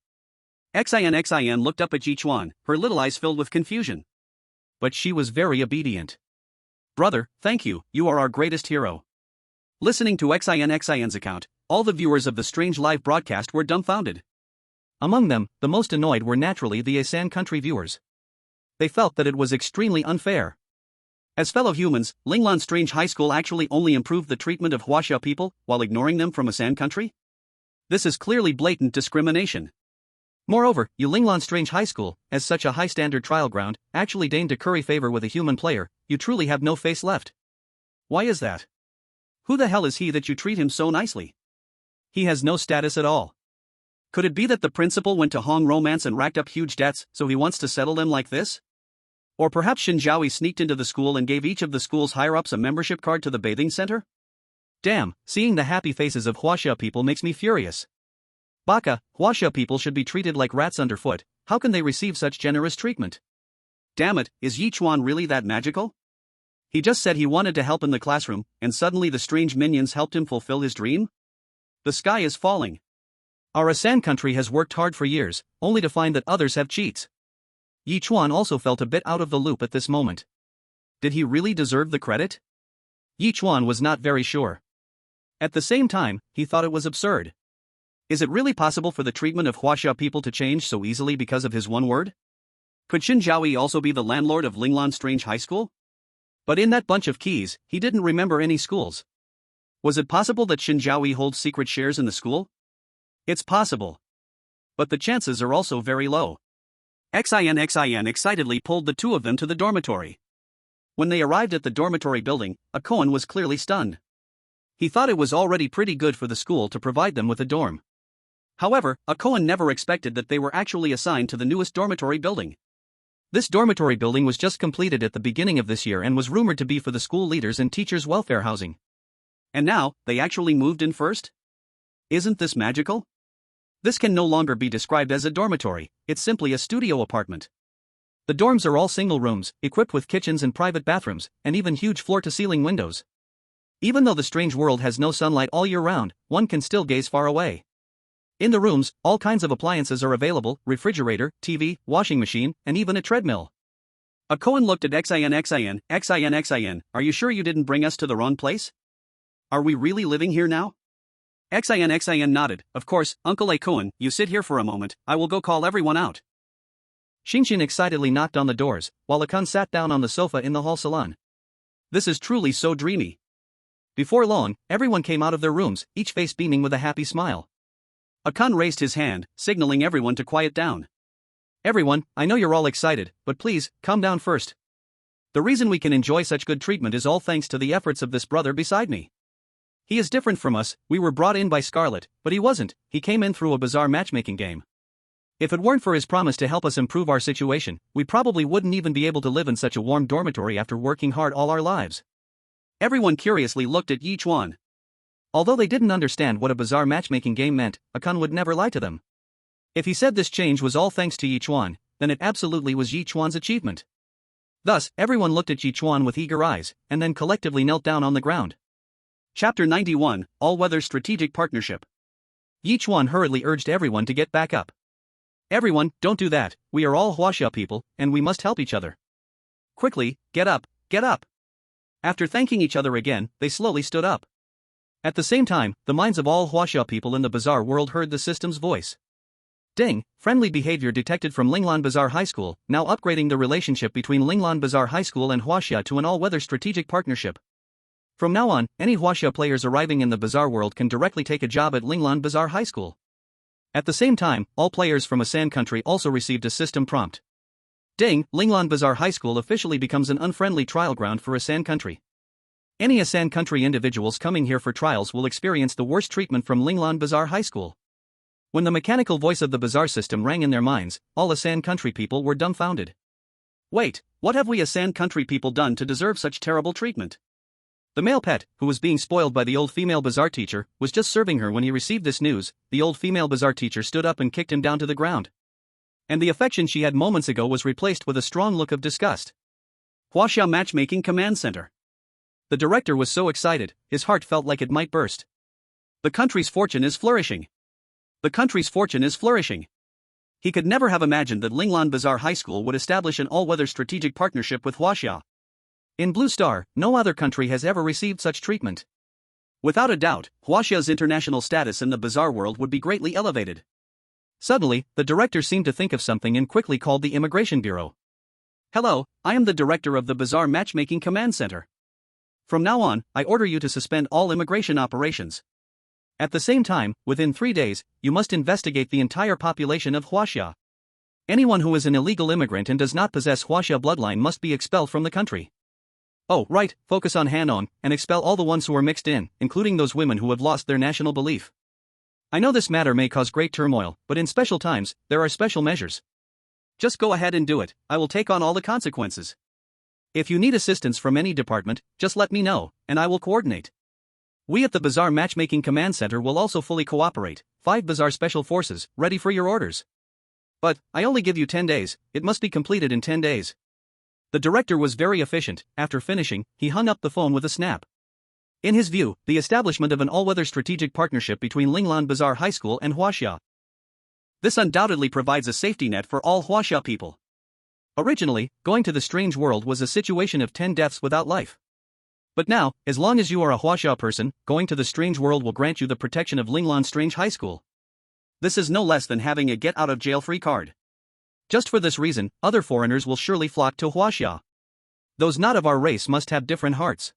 Xin looked up at Ye Chuan, her little eyes filled with confusion. But she was very obedient. Brother, thank you, you are our greatest hero. Listening to Xin's account, all the viewers of the strange live broadcast were dumbfounded. Among them, the most annoyed were naturally the Asan Country viewers. They felt that it was extremely unfair. As fellow humans, Linglan Strange High School actually only improved the treatment of Huaxia people, while ignoring them from Asan Country? This is clearly blatant discrimination. Moreover, Linglan Strange High School, as such a high-standard trial ground, actually deigned to curry favor with a human player, you truly have no face left. Why is that? Who the hell is he that you treat him so nicely? He has no status at all. Could it be that the principal went to Hong Romance and racked up huge debts, so he wants to settle them like this? Or perhaps Shen Zhaoyi sneaked into the school and gave each of the school's higher-ups a membership card to the bathing center? Damn, seeing the happy faces of Huaxia people makes me furious. Baka, Huaxia people should be treated like rats underfoot, how can they receive such generous treatment? Damn it, is Ye Chuan really that magical? He just said he wanted to help in the classroom, and suddenly the strange minions helped him fulfill his dream? The sky is falling. Our Asan Country has worked hard for years, only to find that others have cheats. Ye Chuan also felt a bit out of the loop at this moment. Did he really deserve the credit? Ye Chuan was not very sure. At the same time, he thought it was absurd. Is it really possible for the treatment of Huaxia people to change so easily because of his one word? Could Shen Zhaoyi also be the landlord of Linglan Strange High School? But in that bunch of keys, he didn't remember any schools. Was it possible that Shen Zhaoyi holds secret shares in the school? It's possible. But the chances are also very low. Xin excitedly pulled the two of them to the dormitory. When they arrived at the dormitory building, Yichuan was clearly stunned. He thought it was already pretty good for the school to provide them with a dorm. However, Yichuan never expected that they were actually assigned to the newest dormitory building. This dormitory building was just completed at the beginning of this year and was rumored to be for the school leaders and teachers' welfare housing. And now, they actually moved in first? Isn't this magical? This can no longer be described as a dormitory, it's simply a studio apartment. The dorms are all single rooms, equipped with kitchens and private bathrooms, and even huge floor-to-ceiling windows. Even though the strange world has no sunlight all year round, one can still gaze far away. In the rooms, all kinds of appliances are available: refrigerator, TV, washing machine, and even a treadmill. Yichuan looked at Xin. Are you sure you didn't bring us to the wrong place? Are we really living here now? Xin nodded. Of course, Uncle Yichuan, you sit here for a moment, I will go call everyone out. Xinxin excitedly knocked on the doors, while Yichuan sat down on the sofa in the hall salon. This is truly so dreamy. Before long, everyone came out of their rooms, each face beaming with a happy smile. Yichuan raised his hand, signaling everyone to quiet down. Everyone, I know you're all excited, but please, calm down first. The reason we can enjoy such good treatment is all thanks to the efforts of this brother beside me. He is different from us. We were brought in by Scarlet, but he wasn't. He came in through a bizarre matchmaking game. If it weren't for his promise to help us improve our situation, we probably wouldn't even be able to live in such a warm dormitory after working hard all our lives. Everyone curiously looked at Ye Chuan. Although they didn't understand what a bizarre matchmaking game meant, Yichuan would never lie to them. If he said this change was all thanks to Ye Chuan, then it absolutely was Ye Chuan's achievement. Thus, everyone looked at Ye Chuan with eager eyes, and then collectively knelt down on the ground. Chapter 91, All-Weather Strategic Partnership. Ye Chuan hurriedly urged everyone to get back up. Everyone, don't do that, we are all Huaxia people, and we must help each other. Quickly, get up, get up. After thanking each other again, they slowly stood up. At the same time, the minds of all Huaxia people in the bizarre world heard the system's voice. Ding, friendly behavior detected from Linglan Bazaar High School, now upgrading the relationship between Linglan Bazaar High School and Huaxia to an all-weather strategic partnership. From now on, any Huaxia players arriving in the bizarre world can directly take a job at Linglan Bazaar High School. At the same time, all players from a San country also received a system prompt. Ding, Linglan Bazaar High School officially becomes an unfriendly trial ground for a San country. Any Asan country individuals coming here for trials will experience the worst treatment from Linglan Bazaar High School. When the mechanical voice of the bazaar system rang in their minds, all Asan country people were dumbfounded. Wait, what have we Asan country people done to deserve such terrible treatment? The male pet, who was being spoiled by the old female bazaar teacher, was just serving her when he received this news. The old female bazaar teacher stood up and kicked him down to the ground. And the affection she had moments ago was replaced with a strong look of disgust. Huaxia Matchmaking Command Center. The director was so excited, his heart felt like it might burst. The country's fortune is flourishing. The country's fortune is flourishing. He could never have imagined that Linglan Bazaar High School would establish an all-weather strategic partnership with Huaxia. In Blue Star, no other country has ever received such treatment. Without a doubt, Huaxia's international status in the bizarre world would be greatly elevated. Suddenly, the director seemed to think of something and quickly called the Immigration Bureau. Hello, I am the director of the Bazaar Matchmaking Command Center. From now on, I order you to suspend all immigration operations. At the same time, within 3 days, you must investigate the entire population of Huaxia. Anyone who is an illegal immigrant and does not possess Huaxia bloodline must be expelled from the country. Oh, right, focus on Han-on, and expel all the ones who are mixed in, including those women who have lost their national belief. I know this matter may cause great turmoil, but in special times, there are special measures. Just go ahead and do it, I will take on all the consequences. If you need assistance from any department, just let me know, and I will coordinate. We at the Bazaar Matchmaking Command Center will also fully cooperate. 5 Bazaar Special Forces, ready for your orders. But, I only give you 10 days, it must be completed in 10 days. The director was very efficient. After finishing, he hung up the phone with a snap. In his view, the establishment of an all-weather strategic partnership between Linglan Bazaar High School and Huaxia. This undoubtedly provides a safety net for all Huaxia people. Originally, going to the strange world was a situation of 10 deaths without life. But now, as long as you are a Huaxia person, going to the strange world will grant you the protection of Linglan Strange High School. This is no less than having a get-out-of-jail-free card. Just for this reason, other foreigners will surely flock to Huaxia. Those not of our race must have different hearts.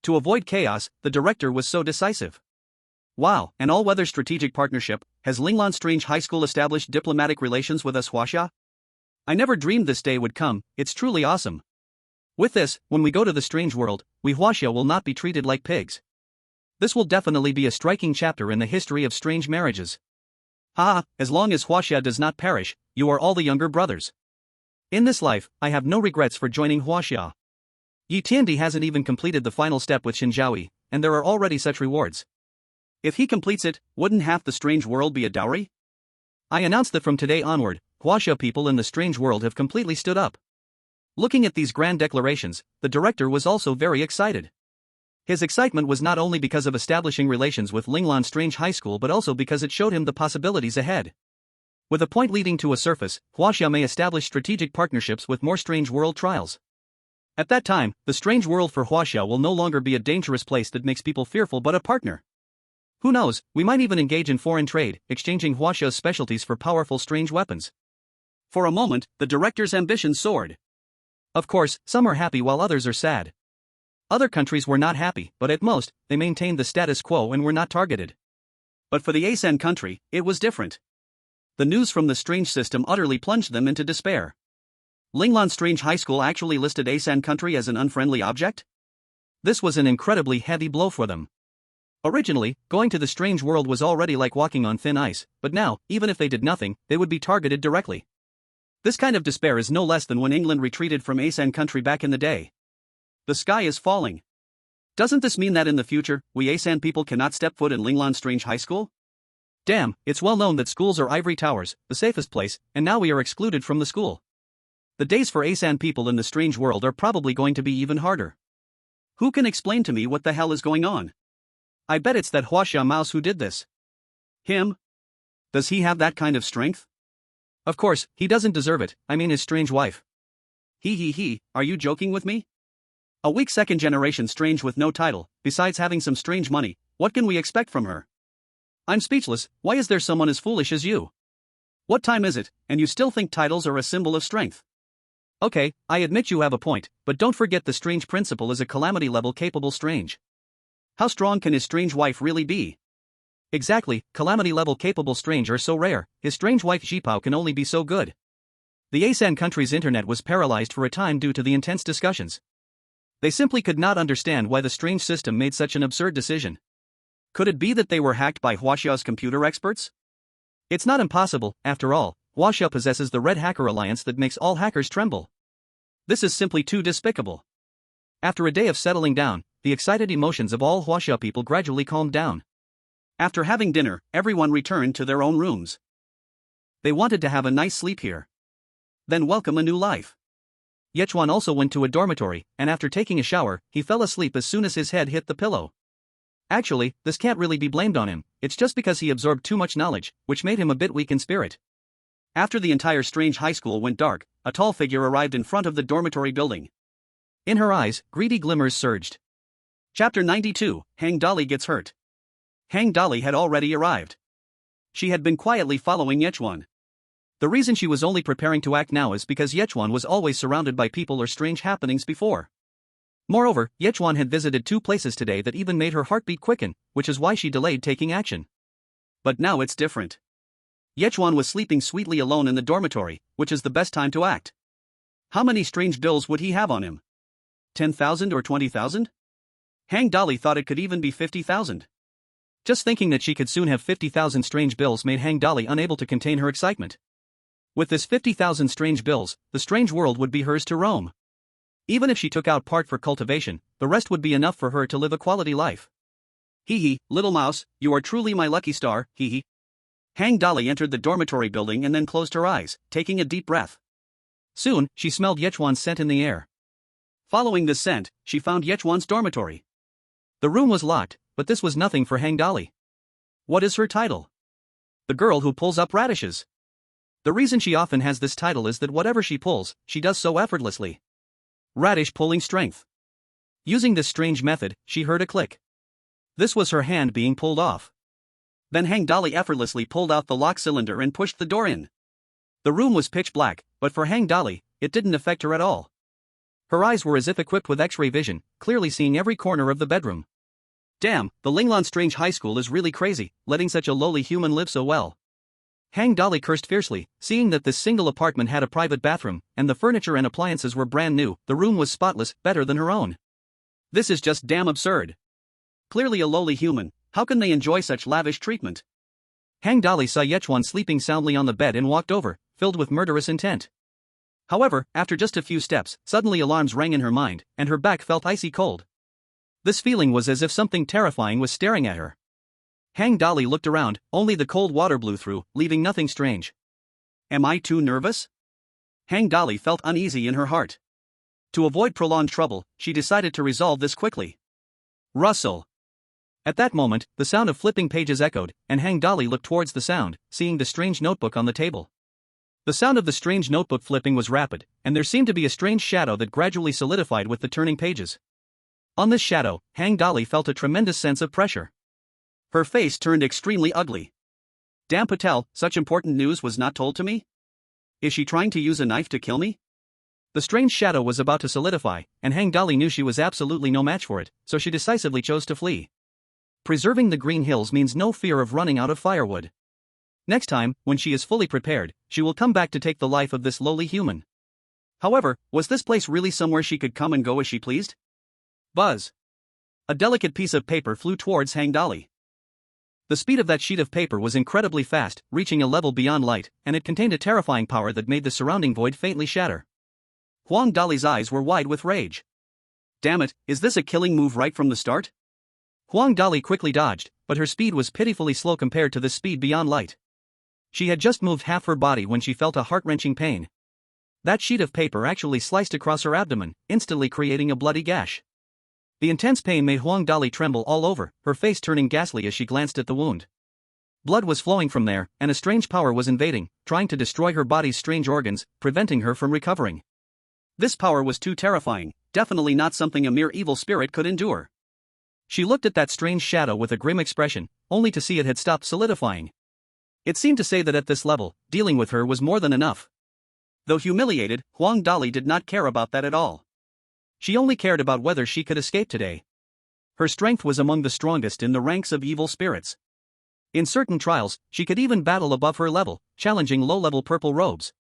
To avoid chaos, the director was so decisive. Wow, an all-weather strategic partnership. Has Linglan Strange High School established diplomatic relations with us Huaxia? I never dreamed this day would come. It's truly awesome. With this, when we go to the strange world, we Huaxia will not be treated like pigs. This will definitely be a striking chapter in the history of strange marriages. As long as Huaxia does not perish, you are all the younger brothers. In this life, I have no regrets for joining Huaxia. Ye Chuan hasn't even completed the final step with Shen Zhaoyi, and there are already such rewards. If he completes it, wouldn't half the strange world be a dowry? I announce that from today onward, Huaxia people in the strange world have completely stood up. Looking at these grand declarations, the director was also very excited. His excitement was not only because of establishing relations with Linglan Strange High School but also because it showed him the possibilities ahead. With a point leading to a surface, Huaxia may establish strategic partnerships with more strange world trials. At that time, the strange world for Huaxia will no longer be a dangerous place that makes people fearful but a partner. Who knows, we might even engage in foreign trade, exchanging Huaxia's specialties for powerful strange weapons. For a moment, the director's ambitions soared. Of course, some are happy while others are sad. Other countries were not happy, but at most, they maintained the status quo and were not targeted. But for the ASEAN country, it was different. The news from the strange system utterly plunged them into despair. Linglan Strange High School actually listed ASEAN country as an unfriendly object? This was an incredibly heavy blow for them. Originally, going to the strange world was already like walking on thin ice, but now, even if they did nothing, they would be targeted directly. This kind of despair is no less than when England retreated from ASEAN country back in the day. The sky is falling. Doesn't this mean that in the future, we ASEAN people cannot step foot in Linglan Strange High School? Damn, it's well known that schools are ivory towers, the safest place, and now we are excluded from the school. The days for ASEAN people in the strange world are probably going to be even harder. Who can explain to me what the hell is going on? I bet it's that Huaxia mouse who did this. Him? Does he have that kind of strength? Of course, he doesn't deserve it, I mean his strange wife. Are you joking with me? A weak second-generation strange with no title, besides having some strange money, what can we expect from her? I'm speechless. Why is there someone as foolish as you? What time is it, and you still think titles are a symbol of strength? Okay, I admit you have a point, but don't forget the strange principle is a calamity-level capable strange. How strong can his strange wife really be? Exactly, calamity-level capable strange are so rare, his strange wife Zhipao can only be so good. The ASEAN country's internet was paralyzed for a time due to the intense discussions. They simply could not understand why the strange system made such an absurd decision. Could it be that they were hacked by Huaxia's computer experts? It's not impossible, after all, Huaxia possesses the Red Hacker Alliance that makes all hackers tremble. This is simply too despicable. After a day of settling down, the excited emotions of all Huaxia people gradually calmed down. After having dinner, everyone returned to their own rooms. They wanted to have a nice sleep here. Then welcome a new life. Yichuan also went to a dormitory, and after taking a shower, he fell asleep as soon as his head hit the pillow. Actually, this can't really be blamed on him, it's just because he absorbed too much knowledge, which made him a bit weak in spirit. After the entire strange high school went dark, a tall figure arrived in front of the dormitory building. In her eyes, greedy glimmers surged. Chapter 92, Hang Dali Gets Hurt. Hang Dali had already arrived. She had been quietly following Yichuan. The reason she was only preparing to act now is because Yichuan was always surrounded by people or strange happenings before. Moreover, Yichuan had visited 2 places today that even made her heartbeat quicken, which is why she delayed taking action. But now it's different. Yichuan was sleeping sweetly alone in the dormitory, which is the best time to act. How many strange bills would he have on him? 10,000 or 20,000? Hang Dali thought it could even be 50,000. Just thinking that she could soon have 50,000 strange bills made Hang Dali unable to contain her excitement. With this 50,000 strange bills, the strange world would be hers to roam. Even if she took out part for cultivation, the rest would be enough for her to live a quality life. Little mouse, you are truly my lucky star, Hang Dali entered the dormitory building and then closed her eyes, taking a deep breath. Soon, she smelled Yichuan's scent in the air. Following this scent, she found Yichuan's dormitory. The room was locked, but this was nothing for Hang Dali. What is her title? The girl who pulls up radishes. The reason she often has this title is that whatever she pulls, she does so effortlessly. Radish pulling strength. Using this strange method, she heard a click. This was her hand being pulled off. Then Hang Dali effortlessly pulled out the lock cylinder and pushed the door in. The room was pitch black, but for Hang Dali, it didn't affect her at all. Her eyes were as if equipped with X-ray vision, clearly seeing every corner of the bedroom. Damn, the Linglan Strange High School is really crazy, letting such a lowly human live so well. Hang Dali cursed fiercely, seeing that this single apartment had a private bathroom, and the furniture and appliances were brand new. The room was spotless, better than her own. This is just damn absurd. Clearly a lowly human, how can they enjoy such lavish treatment? Hang Dali saw Ye Chuan sleeping soundly on the bed and walked over, filled with murderous intent. However, after just a few steps, suddenly alarms rang in her mind, and her back felt icy cold. This feeling was as if something terrifying was staring at her. Hang Dali looked around, only the cold water blew through, leaving nothing strange. Am I too nervous? Hang Dali felt uneasy in her heart. To avoid prolonged trouble, she decided to resolve this quickly. Rustle. At that moment, the sound of flipping pages echoed, and Hang Dali looked towards the sound, seeing the strange notebook on the table. The sound of the strange notebook flipping was rapid, and there seemed to be a strange shadow that gradually solidified with the turning pages. On this shadow, Hang Dali felt a tremendous sense of pressure. Her face turned extremely ugly. Damn Patel, such important news was not told to me? Is she trying to use a knife to kill me? The strange shadow was about to solidify, and Hang Dali knew she was absolutely no match for it, so she decisively chose to flee. Preserving the Green Hills means no fear of running out of firewood. Next time, when she is fully prepared, she will come back to take the life of this lowly human. However, was this place really somewhere she could come and go as she pleased? Buzz. A delicate piece of paper flew towards Hang Dali. The speed of that sheet of paper was incredibly fast, reaching a level beyond light, and it contained a terrifying power that made the surrounding void faintly shatter. Huang Dali's eyes were wide with rage. Damn it, is this a killing move right from the start? Huang Dali quickly dodged, but her speed was pitifully slow compared to this speed beyond light. She had just moved half her body when she felt a heart-wrenching pain. That sheet of paper actually sliced across her abdomen, instantly creating a bloody gash. The intense pain made Huang Dali tremble all over, her face turning ghastly as she glanced at the wound. Blood was flowing from there, and a strange power was invading, trying to destroy her body's strange organs, preventing her from recovering. This power was too terrifying, definitely not something a mere evil spirit could endure. She looked at that strange shadow with a grim expression, only to see it had stopped solidifying. It seemed to say that at this level, dealing with her was more than enough. Though humiliated, Huang Dali did not care about that at all. She only cared about whether she could escape today. Her strength was among the strongest in the ranks of evil spirits. In certain trials, she could even battle above her level, challenging low-level purple robes.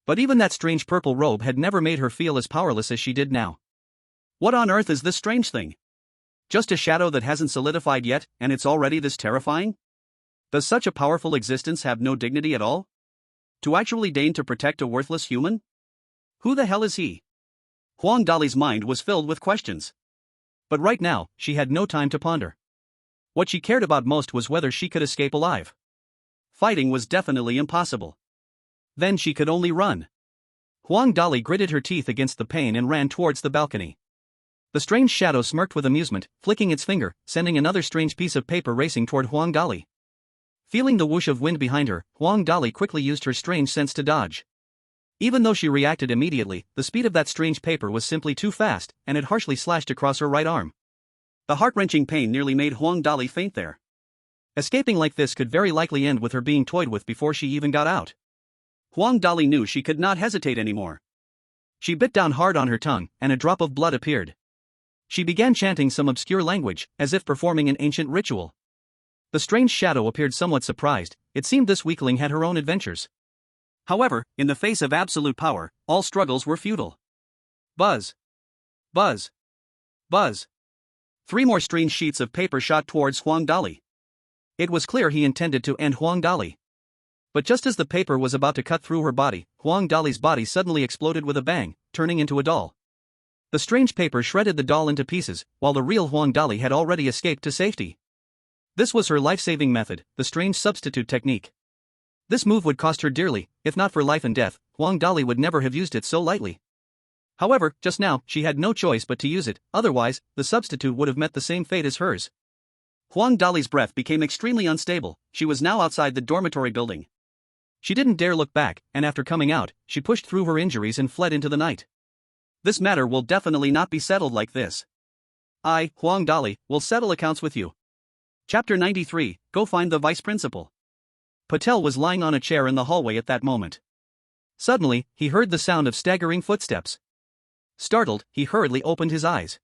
But even that strange purple robe had never made her feel as powerless as she did now. What on earth is this strange thing? Just a shadow that hasn't solidified yet, and it's already this terrifying? Does such a powerful existence have no dignity at all? To actually deign to protect a worthless human? Who the hell is he? Huang Dali's mind was filled with questions. But right now, she had no time to ponder. What she cared about most was whether she could escape alive. Fighting was definitely impossible. Then she could only run. Huang Dali gritted her teeth against the pain and ran towards the balcony. The strange shadow smirked with amusement, flicking its finger, sending another strange piece of paper racing toward Huang Dali. Feeling the whoosh of wind behind her, Huang Dali quickly used her strange sense to dodge. Even though she reacted immediately, the speed of that strange paper was simply too fast, and it harshly slashed across her right arm. The heart-wrenching pain nearly made Huang Dali faint there. Escaping like this could very likely end with her being toyed with before she even got out. Huang Dali knew she could not hesitate anymore. She bit down hard on her tongue, and a drop of blood appeared. She began chanting some obscure language, as if performing an ancient ritual. The strange shadow appeared somewhat surprised. It seemed this weakling had her own adventures. However, in the face of absolute power, all struggles were futile. Buzz. Buzz. Buzz. 3 more strange sheets of paper shot towards Huang Dali. It was clear he intended to end Huang Dali. But just as the paper was about to cut through her body, Huang Dali's body suddenly exploded with a bang, turning into a doll. The strange paper shredded the doll into pieces, while the real Huang Dali had already escaped to safety. This was her life-saving method, the strange substitute technique. This move would cost her dearly. If not for life and death, Huang Dali would never have used it so lightly. However, just now, she had no choice but to use it, otherwise, the substitute would have met the same fate as hers. Huang Dali's breath became extremely unstable. She was now outside the dormitory building. She didn't dare look back, and after coming out, she pushed through her injuries and fled into the night. This matter will definitely not be settled like this. I, Huang Dali, will settle accounts with you. Chapter 93, Go Find the Vice Principal. Patel was lying on a chair in the hallway at that moment. Suddenly, he heard the sound of staggering footsteps. Startled, he hurriedly opened his eyes.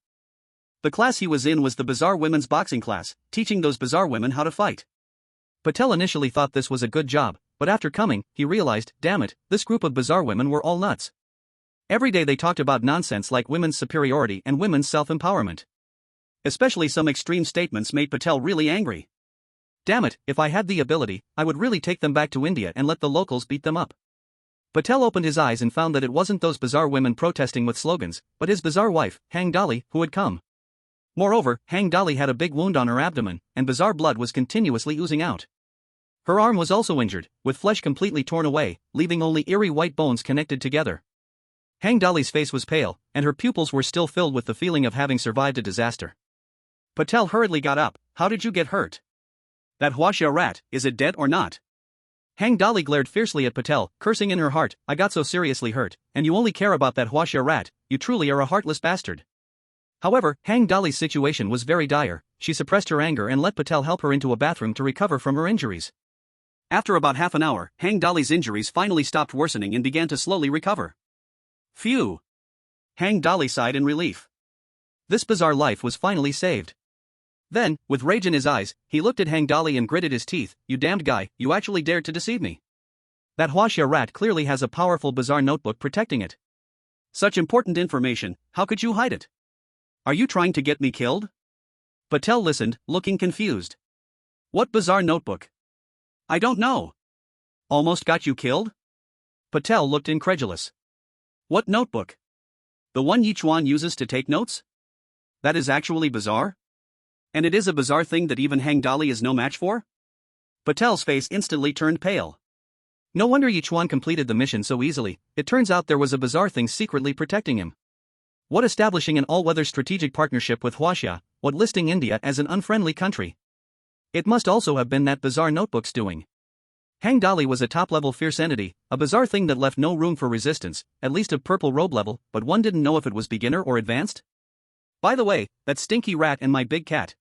The class he was in was the bizarre women's boxing class, teaching those bizarre women how to fight. Patel initially thought this was a good job, but after coming, he realized, damn it, this group of bizarre women were all nuts. Every day they talked about nonsense like women's superiority and women's self-empowerment. Especially some extreme statements made Patel really angry. Damn it, if I had the ability, I would really take them back to India and let the locals beat them up. Patel opened his eyes and found that it wasn't those bizarre women protesting with slogans, but his bizarre wife, Hang Dali, who had come. Moreover, Hang Dali had a big wound on her abdomen, and bizarre blood was continuously oozing out. Her arm was also injured, with flesh completely torn away, leaving only eerie white bones connected together. Hang Dali's face was pale, and her pupils were still filled with the feeling of having survived a disaster. Patel hurriedly got up. How did you get hurt? That Huaxia rat, is it dead or not? Hang Dali glared fiercely at Patel, cursing in her heart, I got so seriously hurt, and you only care about that Huaxia rat, you truly are a heartless bastard. However, Hang Dali's situation was very dire. She suppressed her anger and let Patel help her into a bathroom to recover from her injuries. After about half an hour, Hang Dali's injuries finally stopped worsening and began to slowly recover. Phew! Hang Dali sighed in relief. This bizarre life was finally saved. Then, with rage in his eyes, he looked at Hang Dali and gritted his teeth, you damned guy, you actually dared to deceive me. That Huaxia rat clearly has a powerful bizarre notebook protecting it. Such important information, how could you hide it? Are you trying to get me killed? Patel listened, looking confused. What bizarre notebook? I don't know. Almost got you killed? Patel looked incredulous. What notebook? The one Yichuan uses to take notes? That is actually bizarre? And it is a bizarre thing that even Hang Dali is no match for? Patel's face instantly turned pale. No wonder Yichuan completed the mission so easily. It turns out there was a bizarre thing secretly protecting him. What establishing an all-weather strategic partnership with Huaxia, what listing India as an unfriendly country? It must also have been that bizarre notebook's doing. Hang Dali was a top-level fierce entity, a bizarre thing that left no room for resistance, at least of purple robe level, but one didn't know if it was beginner or advanced. By the way, that stinky rat and my big cat.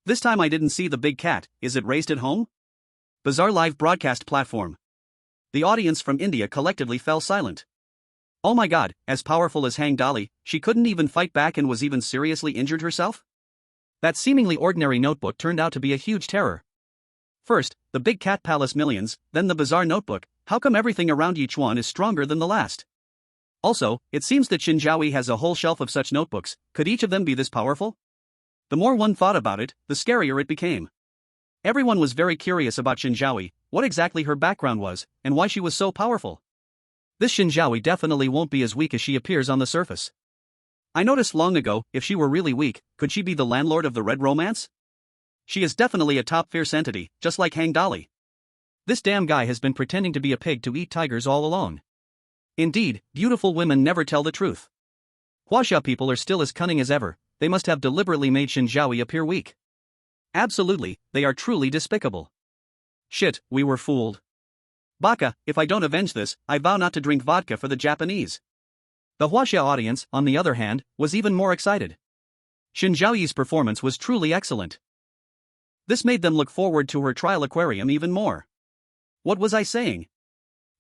This time I didn't see the big cat, is it raised at home? Bizarre live broadcast platform. The audience from India collectively fell silent. Oh my god, as powerful as Hang Dali, she couldn't even fight back and was even seriously injured herself? That seemingly ordinary notebook turned out to be a huge terror. First, the big cat palace millions, then the bizarre notebook. How come everything around Yichuan is stronger than the last? Also, it seems that Shen Zhaoyi has a whole shelf of such notebooks. Could each of them be this powerful? The more one thought about it, the scarier it became. Everyone was very curious about Shen Zhaoyi, what exactly her background was, and why she was so powerful. This Shen Zhaoyi definitely won't be as weak as she appears on the surface. I noticed long ago, if she were really weak, could she be the landlord of the Red Romance? She is definitely a top fierce entity, just like Hang Dali. This damn guy has been pretending to be a pig to eat tigers all along. Indeed, beautiful women never tell the truth. Huaxia people are still as cunning as ever, they must have deliberately made Shen Zhaoyi appear weak. Absolutely, they are truly despicable. Shit, we were fooled. Baka, if I don't avenge this, I vow not to drink vodka for the Japanese. The Huaxia audience, on the other hand, was even more excited. Shen Zhaoyi's performance was truly excellent. This made them look forward to her trial aquarium even more. What was I saying?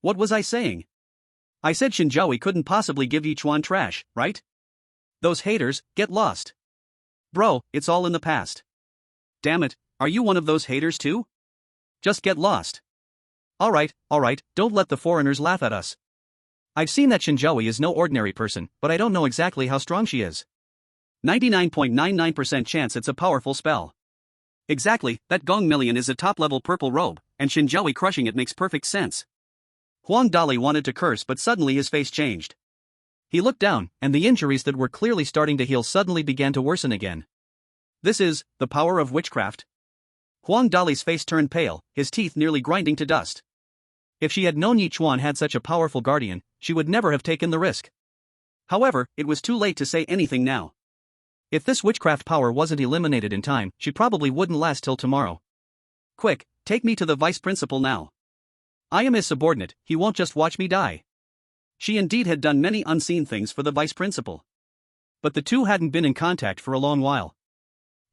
What was I saying? I said Shen Zhaoyi couldn't possibly give Yichuan trash, right? Those haters, get lost. Bro, it's all in the past. Damn it, are you one of those haters too? Just get lost. Alright, don't let the foreigners laugh at us. I've seen that Shen Zhaoyi is no ordinary person, but I don't know exactly how strong she is. 99.99% chance it's a powerful spell. Exactly, that Gong Million is a top-level purple robe, and Shen Zhaoyi crushing it makes perfect sense. Huang Dali wanted to curse but suddenly his face changed. He looked down, and the injuries that were clearly starting to heal suddenly began to worsen again. This is the power of witchcraft. Huang Dali's face turned pale, his teeth nearly grinding to dust. If she had known Yichuan had such a powerful guardian, she would never have taken the risk. However, it was too late to say anything now. If this witchcraft power wasn't eliminated in time, she probably wouldn't last till tomorrow. Quick, take me to the vice principal now. I am his subordinate, he won't just watch me die. She indeed had done many unseen things for the vice principal. But the two hadn't been in contact for a long while.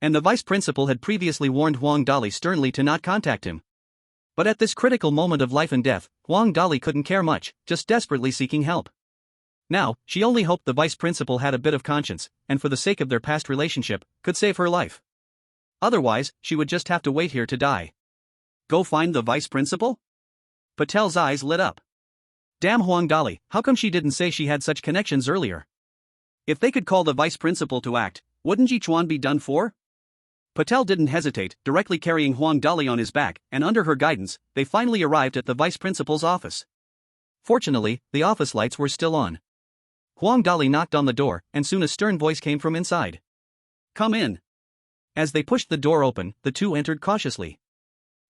And the vice principal had previously warned Huang Dali sternly to not contact him. But at this critical moment of life and death, Huang Dali couldn't care much, just desperately seeking help. Now, she only hoped the vice principal had a bit of conscience, and for the sake of their past relationship, could save her life. Otherwise, she would just have to wait here to die. Go find the vice principal? Patel's eyes lit up. Damn Huang Dali, how come she didn't say she had such connections earlier? If they could call the vice principal to act, wouldn't Yichuan be done for? Patel didn't hesitate, directly carrying Huang Dali on his back, and under her guidance, they finally arrived at the vice principal's office. Fortunately, the office lights were still on. Huang Dali knocked on the door, and soon a stern voice came from inside. Come in. As they pushed the door open, the two entered cautiously.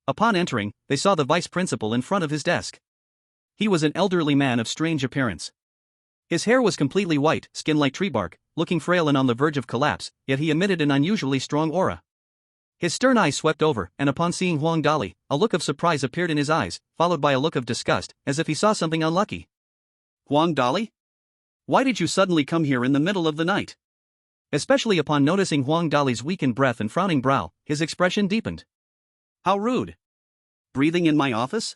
Upon entering, they saw the vice principal in front of his desk. He was an elderly man of strange appearance. His hair was completely white, skin like tree bark, looking frail and on the verge of collapse, yet he emitted an unusually strong aura. His stern eyes swept over, and upon seeing Huang Dali, a look of surprise appeared in his eyes, followed by a look of disgust, as if he saw something unlucky. Huang Dali? Why did you suddenly come here in the middle of the night? Especially upon noticing Huang Dali's weakened breath and frowning brow, his expression deepened. How rude. Breathing in my office?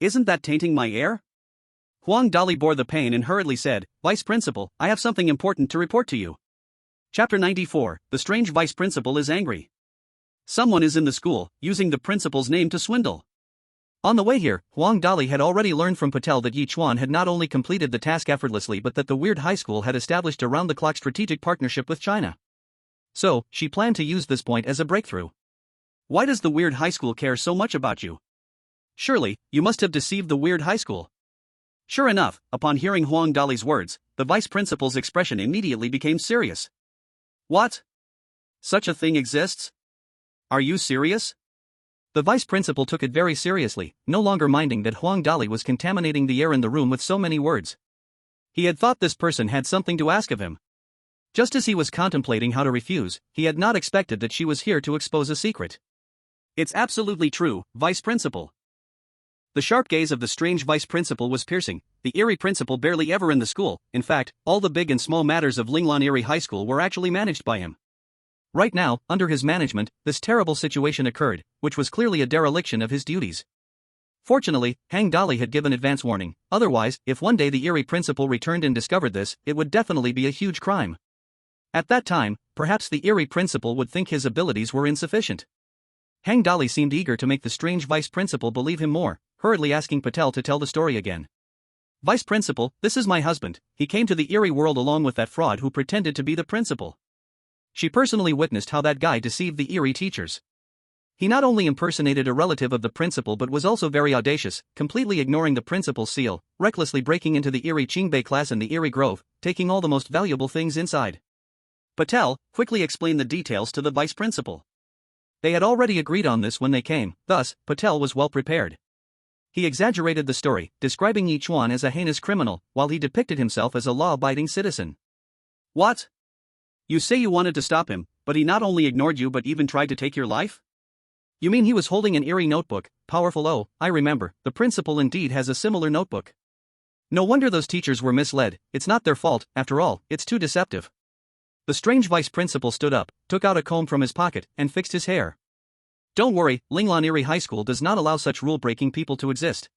Isn't that tainting my air? Huang Dali bore the pain and hurriedly said, Vice Principal, I have something important to report to you. Chapter 94, The Strange Vice Principal is Angry. Someone is in the school, using the principal's name to swindle. On the way here, Huang Dali had already learned from Patel that Ye Chuan had not only completed the task effortlessly but that the weird high school had established a round-the-clock strategic partnership with China. So, she planned to use this point as a breakthrough. Why does the weird high school care so much about you? Surely, you must have deceived the weird high school. Sure enough, upon hearing Huang Dali's words, the vice principal's expression immediately became serious. What? Such a thing exists? Are you serious? The vice principal took it very seriously, no longer minding that Huang Dali was contaminating the air in the room with so many words. He had thought this person had something to ask of him. Just as he was contemplating how to refuse, he had not expected that she was here to expose a secret. It's absolutely true, vice principal. The sharp gaze of the strange vice principal was piercing. The Eerie principal barely ever in the school. In fact, all the big and small matters of Linglan Eerie High School were actually managed by him. Right now, under his management, this terrible situation occurred, which was clearly a dereliction of his duties. Fortunately, Huang Dali had given advance warning, otherwise, if one day the Eerie principal returned and discovered this, it would definitely be a huge crime. At that time, perhaps the Eerie principal would think his abilities were insufficient. Huang Dali seemed eager to make the strange vice principal believe him more, hurriedly asking Patel to tell the story again. Vice principal, this is my husband. He came to the Eerie world along with that fraud who pretended to be the principal. She personally witnessed how that guy deceived the Eerie teachers. He not only impersonated a relative of the principal but was also very audacious, completely ignoring the principal's seal, recklessly breaking into the Eerie Qingbei class in the Eerie Grove, taking all the most valuable things inside. Patel quickly explained the details to the vice principal. They had already agreed on this when they came, thus, Patel was well prepared. He exaggerated the story, describing Ye Chuan as a heinous criminal, while he depicted himself as a law-abiding citizen. What? You say you wanted to stop him, but he not only ignored you but even tried to take your life? You mean he was holding an Eerie notebook? Powerful. Oh, I remember, the principal indeed has a similar notebook. No wonder those teachers were misled. It's not their fault, after all, it's too deceptive. The strange vice principal stood up, took out a comb from his pocket, and fixed his hair. Don't worry, Linglan Eerie High School does not allow such rule-breaking people to exist.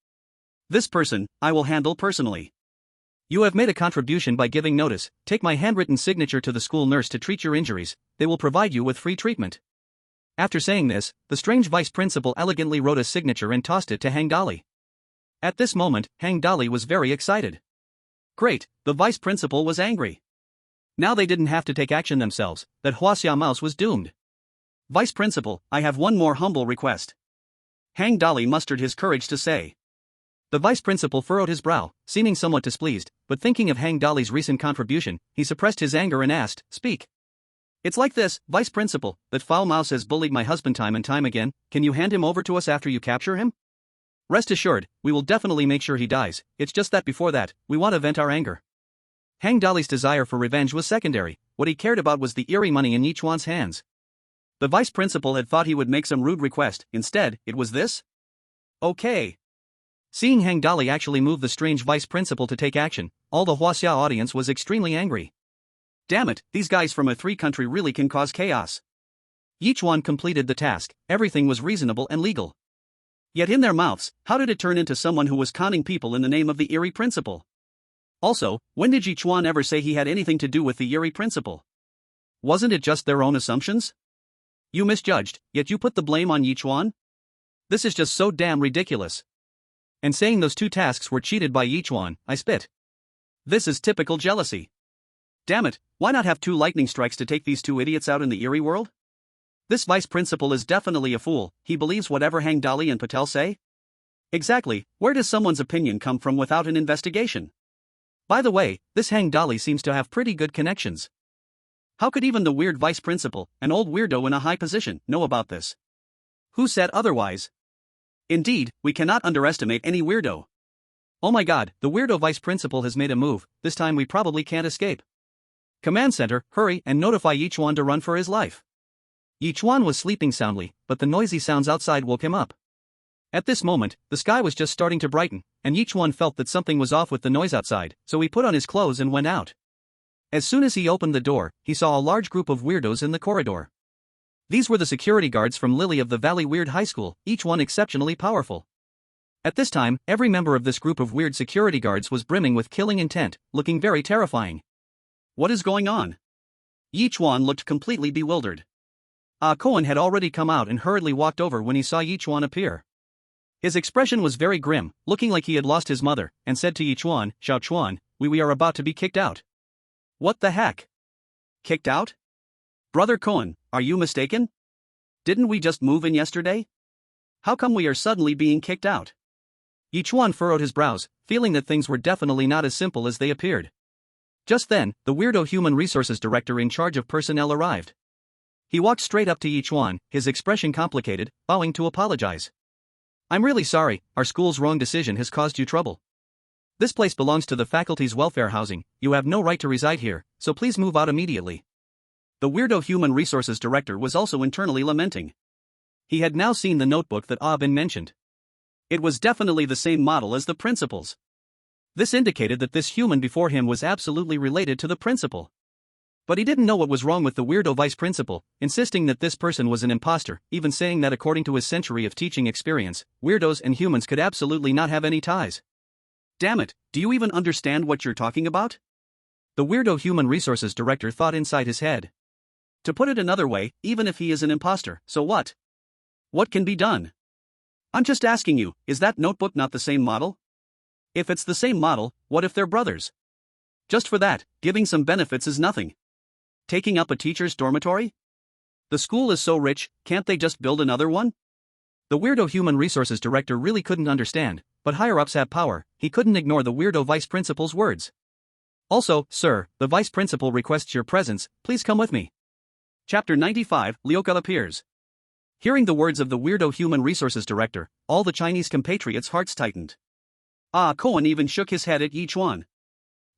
This person, I will handle personally. You have made a contribution by giving notice. Take my handwritten signature to the school nurse to treat your injuries. They will provide you with free treatment. After saying this, the strange vice principal elegantly wrote a signature and tossed it to Huang Dali. At this moment, Huang Dali was very excited. Great, the vice principal was angry. Now they didn't have to take action themselves, that Huaxia mouse was doomed. Vice principal, I have one more humble request. Huang Dali mustered his courage to say. The vice principal furrowed his brow, seeming somewhat displeased, but thinking of Huang Dali's recent contribution, he suppressed his anger and asked, Speak. It's like this, vice principal, that foul mouse has bullied my husband time and time again. Can you hand him over to us after you capture him? Rest assured, we will definitely make sure he dies. It's just that before that, we want to vent our anger. Huang Dali's desire for revenge was secondary. What he cared about was the Eerie money in Yichuan's hands. The vice principal had thought he would make some rude request. Instead, it was this? Okay. Seeing Huang Dali actually move the strange vice principal to take action, all the Huaxia audience was extremely angry. Damn it, these guys from a three-country really can cause chaos. Yichuan completed the task, everything was reasonable and legal. Yet in their mouths, how did it turn into someone who was conning people in the name of the Eerie Principle? Also, when did Ye Chuan ever say he had anything to do with the Eerie Principle? Wasn't it just their own assumptions? You misjudged, yet you put the blame on Ye Chuan? This is just so damn ridiculous. And saying those two tasks were cheated by Ye Chuan, I spit. This is typical jealousy. Damn it, why not have two lightning strikes to take these two idiots out in the Eerie world? This vice principal is definitely a fool, he believes whatever Hang Dali and Patel say? Exactly, where does someone's opinion come from without an investigation? By the way, this Hang Dali seems to have pretty good connections. How could even the weird vice principal, an old weirdo in a high position, know about this? Who said otherwise? Indeed, we cannot underestimate any weirdo. Oh my god, the weirdo vice principal has made a move, this time we probably can't escape. Command center, hurry and notify Ye Chuan to run for his life. Ye Chuan was sleeping soundly, but the noisy sounds outside woke him up. At this moment, the sky was just starting to brighten, and Ye Chuan felt that something was off with the noise outside, so he put on his clothes and went out. As soon as he opened the door, he saw a large group of weirdos in the corridor. These were the security guards from Lily of the Valley Weird High School, each one exceptionally powerful. At this time, every member of this group of weird security guards was brimming with killing intent, looking very terrifying. What is going on? Ye Chuan looked completely bewildered. Cohen had already come out and hurriedly walked over when he saw Ye Chuan appear. His expression was very grim, looking like he had lost his mother, and said to Ye Chuan, "Xiao Chuan, we are about to be kicked out." What the heck? Kicked out? Brother Cohen, are you mistaken? Didn't we just move in yesterday? How come we are suddenly being kicked out? Ye Chuan furrowed his brows, feeling that things were definitely not as simple as they appeared. Just then, the weirdo human resources director in charge of personnel arrived. He walked straight up to Ye Chuan, his expression complicated, bowing to apologize. "I'm really sorry, our school's wrong decision has caused you trouble. This place belongs to the faculty's welfare housing, you have no right to reside here, so please move out immediately." The weirdo human resources director was also internally lamenting. He had now seen the notebook that Bin mentioned. It was definitely the same model as the principal's. This indicated that this human before him was absolutely related to the principal. But he didn't know what was wrong with the weirdo vice principal, insisting that this person was an imposter, even saying that according to his century of teaching experience, weirdos and humans could absolutely not have any ties. Damn it, do you even understand what you're talking about? The weirdo human resources director thought inside his head. To put it another way, even if he is an imposter, so what? What can be done? I'm just asking you, is that notebook not the same model? If it's the same model, what if they're brothers? Just for that, giving some benefits is nothing. Taking up a teacher's dormitory? The school is so rich, can't they just build another one? The weirdo human resources director really couldn't understand, but higher-ups have power, he couldn't ignore the weirdo vice principal's words. Also, sir, the vice principal requests your presence, please come with me. Chapter 95, Liuka appears. Hearing the words of the weirdo human resources director, all the Chinese compatriots' hearts tightened. Cohen even shook his head at Ye Chuan.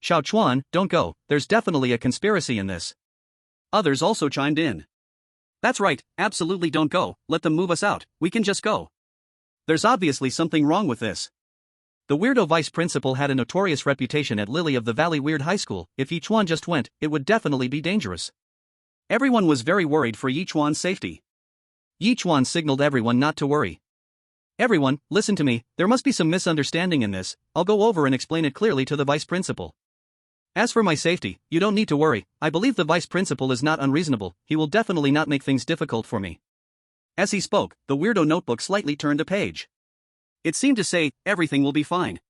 "Xiao Chuan, don't go, there's definitely a conspiracy in this." Others also chimed in. "That's right, absolutely don't go, let them move us out, we can just go. There's obviously something wrong with this." The weirdo vice principal had a notorious reputation at Lily of the Valley Weird High School, if Ye Chuan just went, it would definitely be dangerous. Everyone was very worried for Ye Chuan's safety. Ye Chuan signaled everyone not to worry. "Everyone, listen to me, there must be some misunderstanding in this, I'll go over and explain it clearly to the vice principal. As for my safety, you don't need to worry, I believe the vice principal is not unreasonable, he will definitely not make things difficult for me." As he spoke, the weirdo notebook slightly turned a page. It seemed to say, "Everything will be fine."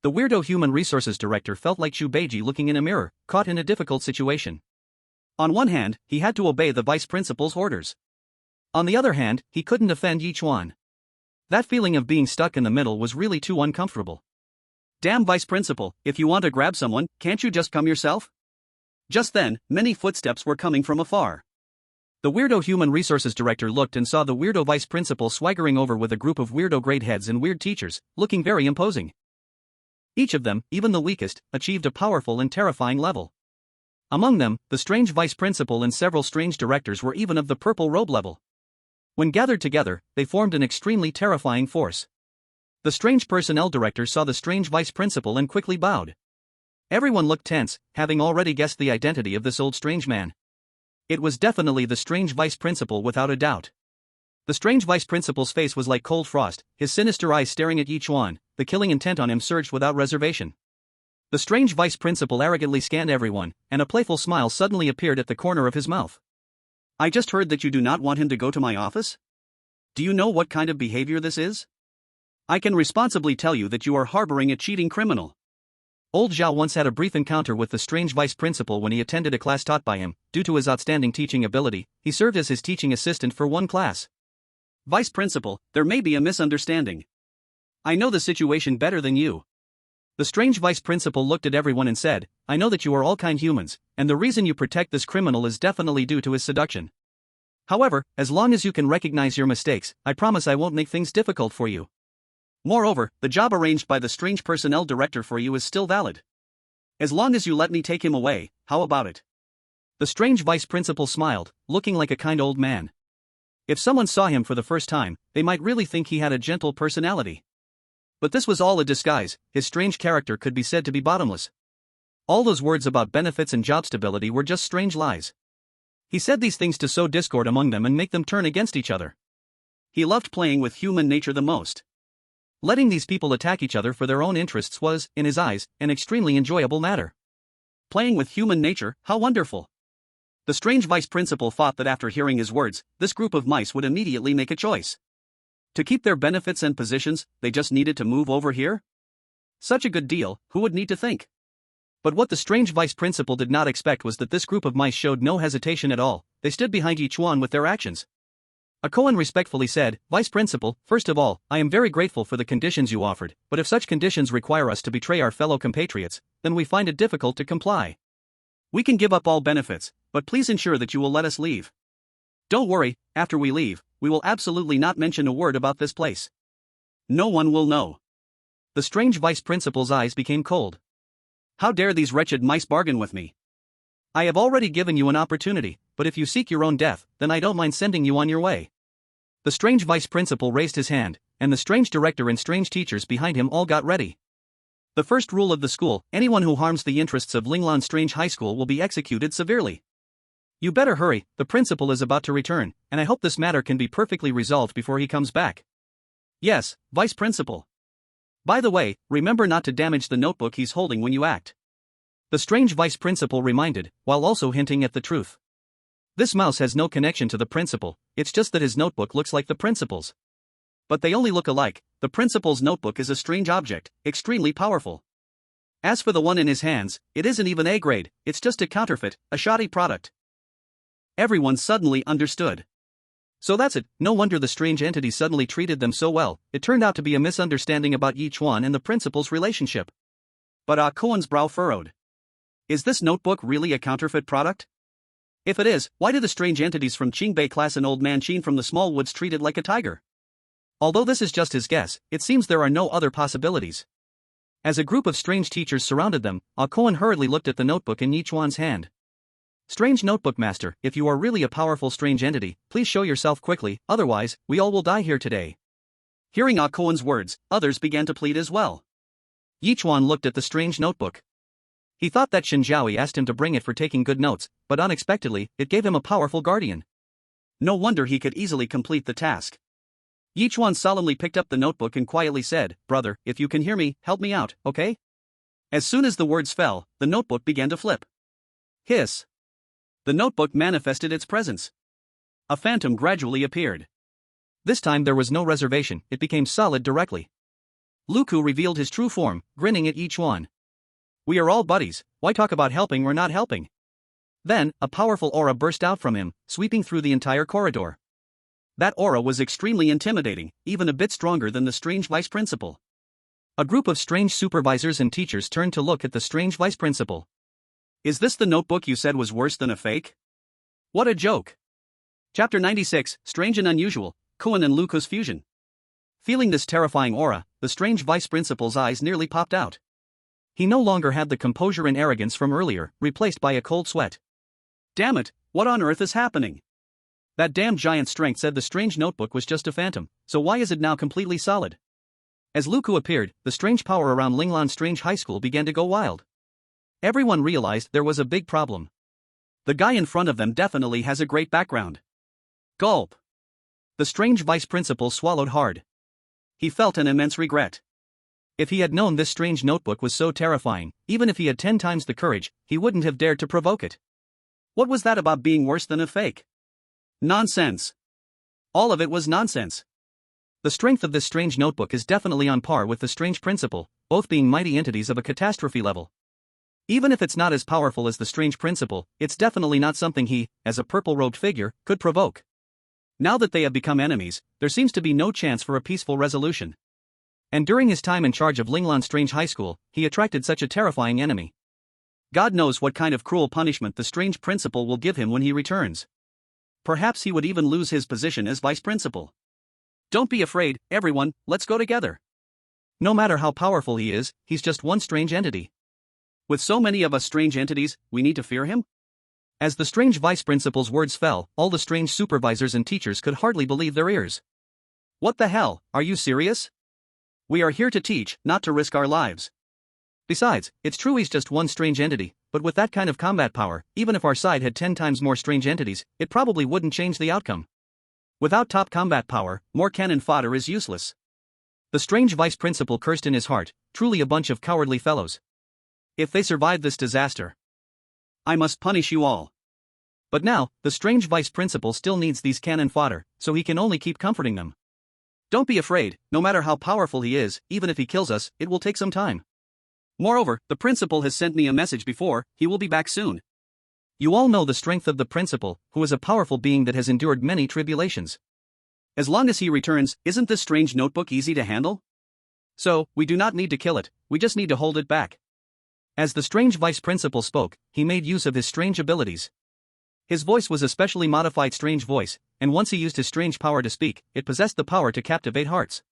The weirdo human resources director felt like Chu Beiji looking in a mirror, caught in a difficult situation. On one hand, he had to obey the vice principal's orders. On the other hand, he couldn't offend Ye Chuan. That feeling of being stuck in the middle was really too uncomfortable. "Damn vice principal, if you want to grab someone, can't you just come yourself?" Just then, many footsteps were coming from afar. The weirdo human resources director looked and saw the weirdo vice principal swaggering over with a group of weirdo grade heads and weird teachers, looking very imposing. Each of them, even the weakest, achieved a powerful and terrifying level. Among them, the strange vice principal and several strange directors were even of the purple robe level. When gathered together, they formed an extremely terrifying force. The strange personnel director saw the strange vice principal and quickly bowed. Everyone looked tense, having already guessed the identity of this old strange man. It was definitely the strange vice principal without a doubt. The strange vice principal's face was like cold frost, his sinister eyes staring at Ye Chuan, the killing intent on him surged without reservation. The strange vice principal arrogantly scanned everyone, and a playful smile suddenly appeared at the corner of his mouth. I just heard that you do not want him to go to my office? Do you know what kind of behavior this is? I can responsibly tell you that you are harboring a cheating criminal. Old Zhao once had a brief encounter with the strange vice principal when he attended a class taught by him. Due to his outstanding teaching ability, he served as his teaching assistant for one class. Vice principal, there may be a misunderstanding. I know the situation better than you. The strange vice principal looked at everyone and said, I know that you are all kind humans, and the reason you protect this criminal is definitely due to his seduction. However, as long as you can recognize your mistakes, I promise I won't make things difficult for you. Moreover, the job arranged by the strange personnel director for you is still valid. As long as you let me take him away, how about it? The strange vice principal smiled, looking like a kind old man. If someone saw him for the first time, they might really think he had a gentle personality. But this was all a disguise, his strange character could be said to be bottomless. All those words about benefits and job stability were just strange lies. He said these things to sow discord among them and make them turn against each other. He loved playing with human nature the most. Letting these people attack each other for their own interests was, in his eyes, an extremely enjoyable matter. Playing with human nature, how wonderful! The strange vice principal thought that after hearing his words, this group of mice would immediately make a choice. To keep their benefits and positions, they just needed to move over here? Such a good deal, who would need to think? But what the strange vice principal did not expect was that this group of mice showed no hesitation at all. They stood behind Yichuan with their actions. Yichuan respectfully said, Vice Principal, first of all, I am very grateful for the conditions you offered, but if such conditions require us to betray our fellow compatriots, then we find it difficult to comply. We can give up all benefits, but please ensure that you will let us leave. Don't worry, after we leave, we will absolutely not mention a word about this place. No one will know. The strange vice principal's eyes became cold. How dare these wretched mice bargain with me? I have already given you an opportunity, but if you seek your own death, then I don't mind sending you on your way. The strange vice principal raised his hand, and the strange director and strange teachers behind him all got ready. The first rule of the school, anyone who harms the interests of Linglan Strange High School will be executed severely. You better hurry, the principal is about to return, and I hope this matter can be perfectly resolved before he comes back. Yes, vice principal. By the way, remember not to damage the notebook he's holding when you act. The strange vice principal reminded, while also hinting at the truth. This mouse has no connection to the principal, it's just that his notebook looks like the principal's. But they only look alike. The principal's notebook is a strange object, extremely powerful. As for the one in his hands, it isn't even A grade, it's just a counterfeit, a shoddy product. Everyone suddenly understood. So that's it, no wonder the strange entity suddenly treated them so well. It turned out to be a misunderstanding about Ye Chuan and the principal's relationship. But Yichuan's brow furrowed. Is this notebook really a counterfeit product? If it is, why do the strange entities from Qingbei class and Old Man Qin from the small woods treat it like a tiger? Although this is just his guess, it seems there are no other possibilities. As a group of strange teachers surrounded them, Yichuan hurriedly looked at the notebook in Ye Chuan's hand. Strange notebook master, if you are really a powerful strange entity, please show yourself quickly, otherwise, we all will die here today. Hearing Yichuan's words, others began to plead as well. Ye Chuan looked at the strange notebook. He thought that Shen Zhaoyi asked him to bring it for taking good notes, but unexpectedly, it gave him a powerful guardian. No wonder he could easily complete the task. Ye Chuan solemnly picked up the notebook and quietly said, Brother, if you can hear me, help me out, okay? As soon as the words fell, the notebook began to flip. Hiss. The notebook manifested its presence. A phantom gradually appeared. This time there was no reservation, it became solid directly. Luku revealed his true form, grinning at Ye Chuan. We are all buddies, why talk about helping or not helping? Then, a powerful aura burst out from him, sweeping through the entire corridor. That aura was extremely intimidating, even a bit stronger than the strange vice principal. A group of strange supervisors and teachers turned to look at the strange vice principal. Is this the notebook you said was worse than a fake? What a joke! Chapter 96, Strange and Unusual, Kuan and Luku's Fusion. Feeling this terrifying aura, the strange vice principal's eyes nearly popped out. He no longer had the composure and arrogance from earlier, replaced by a cold sweat. Damn it, what on earth is happening? That damn giant strength said the strange notebook was just a phantom, so why is it now completely solid? As Luku appeared, the strange power around Linglan Strange High School began to go wild. Everyone realized there was a big problem. The guy in front of them definitely has a great background. Gulp. The strange vice principal swallowed hard. He felt an immense regret. If he had known this strange notebook was so terrifying, even if he had 10 times the courage, he wouldn't have dared to provoke it. What was that about being worse than a fake? Nonsense. All of it was nonsense. The strength of this strange notebook is definitely on par with the strange principle, both being mighty entities of a catastrophe level. Even if it's not as powerful as the strange principle, it's definitely not something he, as a purple-robed figure, could provoke. Now that they have become enemies, there seems to be no chance for a peaceful resolution. And during his time in charge of Linglan Strange High School, he attracted such a terrifying enemy. God knows what kind of cruel punishment the strange principal will give him when he returns. Perhaps he would even lose his position as vice principal. Don't be afraid, everyone, let's go together. No matter how powerful he is, he's just one strange entity. With so many of us strange entities, we need to fear him? As the strange vice principal's words fell, all the strange supervisors and teachers could hardly believe their ears. What the hell, are you serious? We are here to teach, not to risk our lives. Besides, it's true he's just one strange entity, but with that kind of combat power, even if our side had 10 times more strange entities, it probably wouldn't change the outcome. Without top combat power, more cannon fodder is useless. The strange vice principal cursed in his heart, truly a bunch of cowardly fellows. If they survive this disaster, I must punish you all. But now, the strange vice principal still needs these cannon fodder, so he can only keep comforting them. Don't be afraid, no matter how powerful he is, even if he kills us, it will take some time. Moreover, the principal has sent me a message before, he will be back soon. You all know the strength of the principal, who is a powerful being that has endured many tribulations. As long as he returns, isn't this strange notebook easy to handle? So, we do not need to kill it, we just need to hold it back. As the strange vice principal spoke, he made use of his strange abilities. His voice was a specially modified strange voice, and once he used his strange power to speak, it possessed the power to captivate hearts.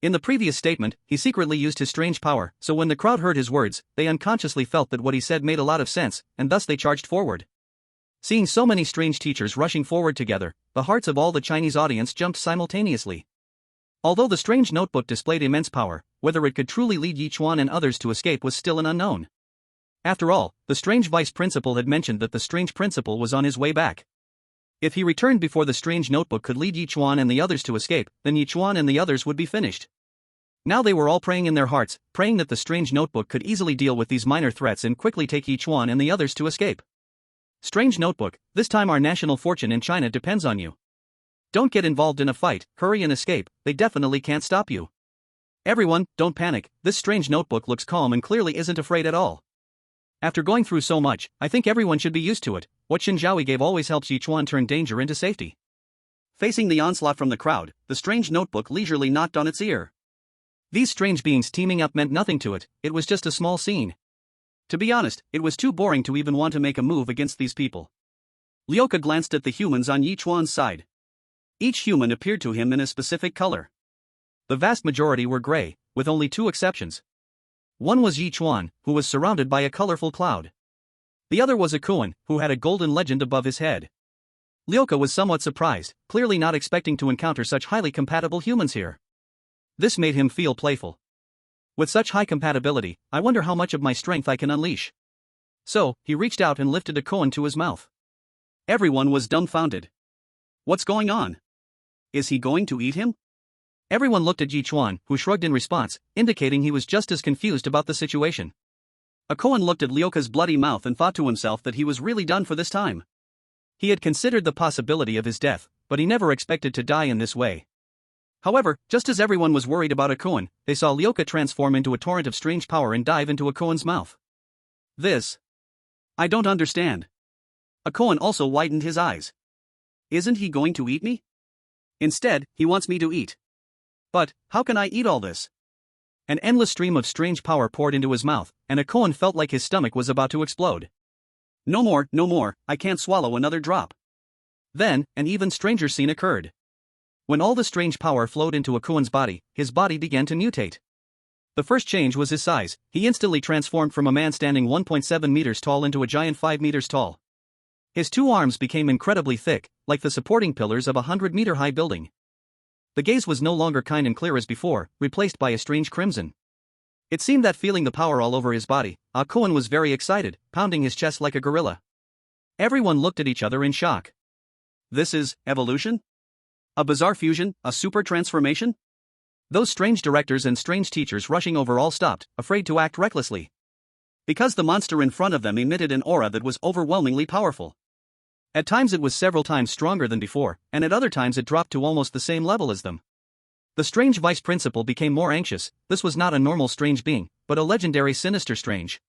In the previous statement, he secretly used his strange power, so when the crowd heard his words, they unconsciously felt that what he said made a lot of sense, and thus they charged forward. Seeing so many strange teachers rushing forward together, the hearts of all the Chinese audience jumped simultaneously. Although the strange notebook displayed immense power, whether it could truly lead Ye Chuan and others to escape was still an unknown. After all, the strange vice principal had mentioned that the strange principal was on his way back. If he returned before the strange notebook could lead Ye Chuan and the others to escape, then Ye Chuan and the others would be finished. Now they were all praying in their hearts, praying that the strange notebook could easily deal with these minor threats and quickly take Ye Chuan and the others to escape. Strange notebook, this time our national fortune in China depends on you. Don't get involved in a fight, hurry and escape, they definitely can't stop you. Everyone, don't panic, this strange notebook looks calm and clearly isn't afraid at all. After going through so much, I think everyone should be used to it. What Shen Zhaoyi gave always helps Ye Chuan turn danger into safety. Facing the onslaught from the crowd, the strange notebook leisurely knocked on its ear. These strange beings teaming up meant nothing to it, it was just a small scene. To be honest, it was too boring to even want to make a move against these people. Liuka glanced at the humans on Ye Chuan's side. Each human appeared to him in a specific color. The vast majority were gray, with only 2 exceptions. One was Ye Chuan, who was surrounded by a colorful cloud. The other was Yichuan, who had a golden legend above his head. Liuka was somewhat surprised, clearly not expecting to encounter such highly compatible humans here. This made him feel playful. With such high compatibility, I wonder how much of my strength I can unleash. So, he reached out and lifted Yichuan to his mouth. Everyone was dumbfounded. What's going on? Is he going to eat him? Everyone looked at Ye Chuan, who shrugged in response, indicating he was just as confused about the situation. Yichuan looked at Liuka's bloody mouth and thought to himself that he was really done for this time. He had considered the possibility of his death, but he never expected to die in this way. However, just as everyone was worried about Yichuan, they saw Liuka transform into a torrent of strange power and dive into Yichuan's mouth. This. I don't understand. Yichuan also widened his eyes. Isn't he going to eat me? Instead, he wants me to eat. But, how can I eat all this? An endless stream of strange power poured into his mouth, and Yichuan felt like his stomach was about to explode. No more, I can't swallow another drop. Then, an even stranger scene occurred. When all the strange power flowed into Yichuan's body, his body began to mutate. The first change was his size, he instantly transformed from a man standing 1.7 meters tall into a giant 5 meters tall. His 2 arms became incredibly thick, like the supporting pillars of a 100-meter-high building. The gaze was no longer kind and clear as before, replaced by a strange crimson. It seemed that feeling the power all over his body, Yichuan was very excited, pounding his chest like a gorilla. Everyone looked at each other in shock. This is evolution? A bizarre fusion, a super transformation? Those strange directors and strange teachers rushing over all stopped, afraid to act recklessly. Because the monster in front of them emitted an aura that was overwhelmingly powerful. At times it was several times stronger than before, and at other times it dropped to almost the same level as them. The strange vice principal became more anxious. This was not a normal strange being, but a legendary sinister strange.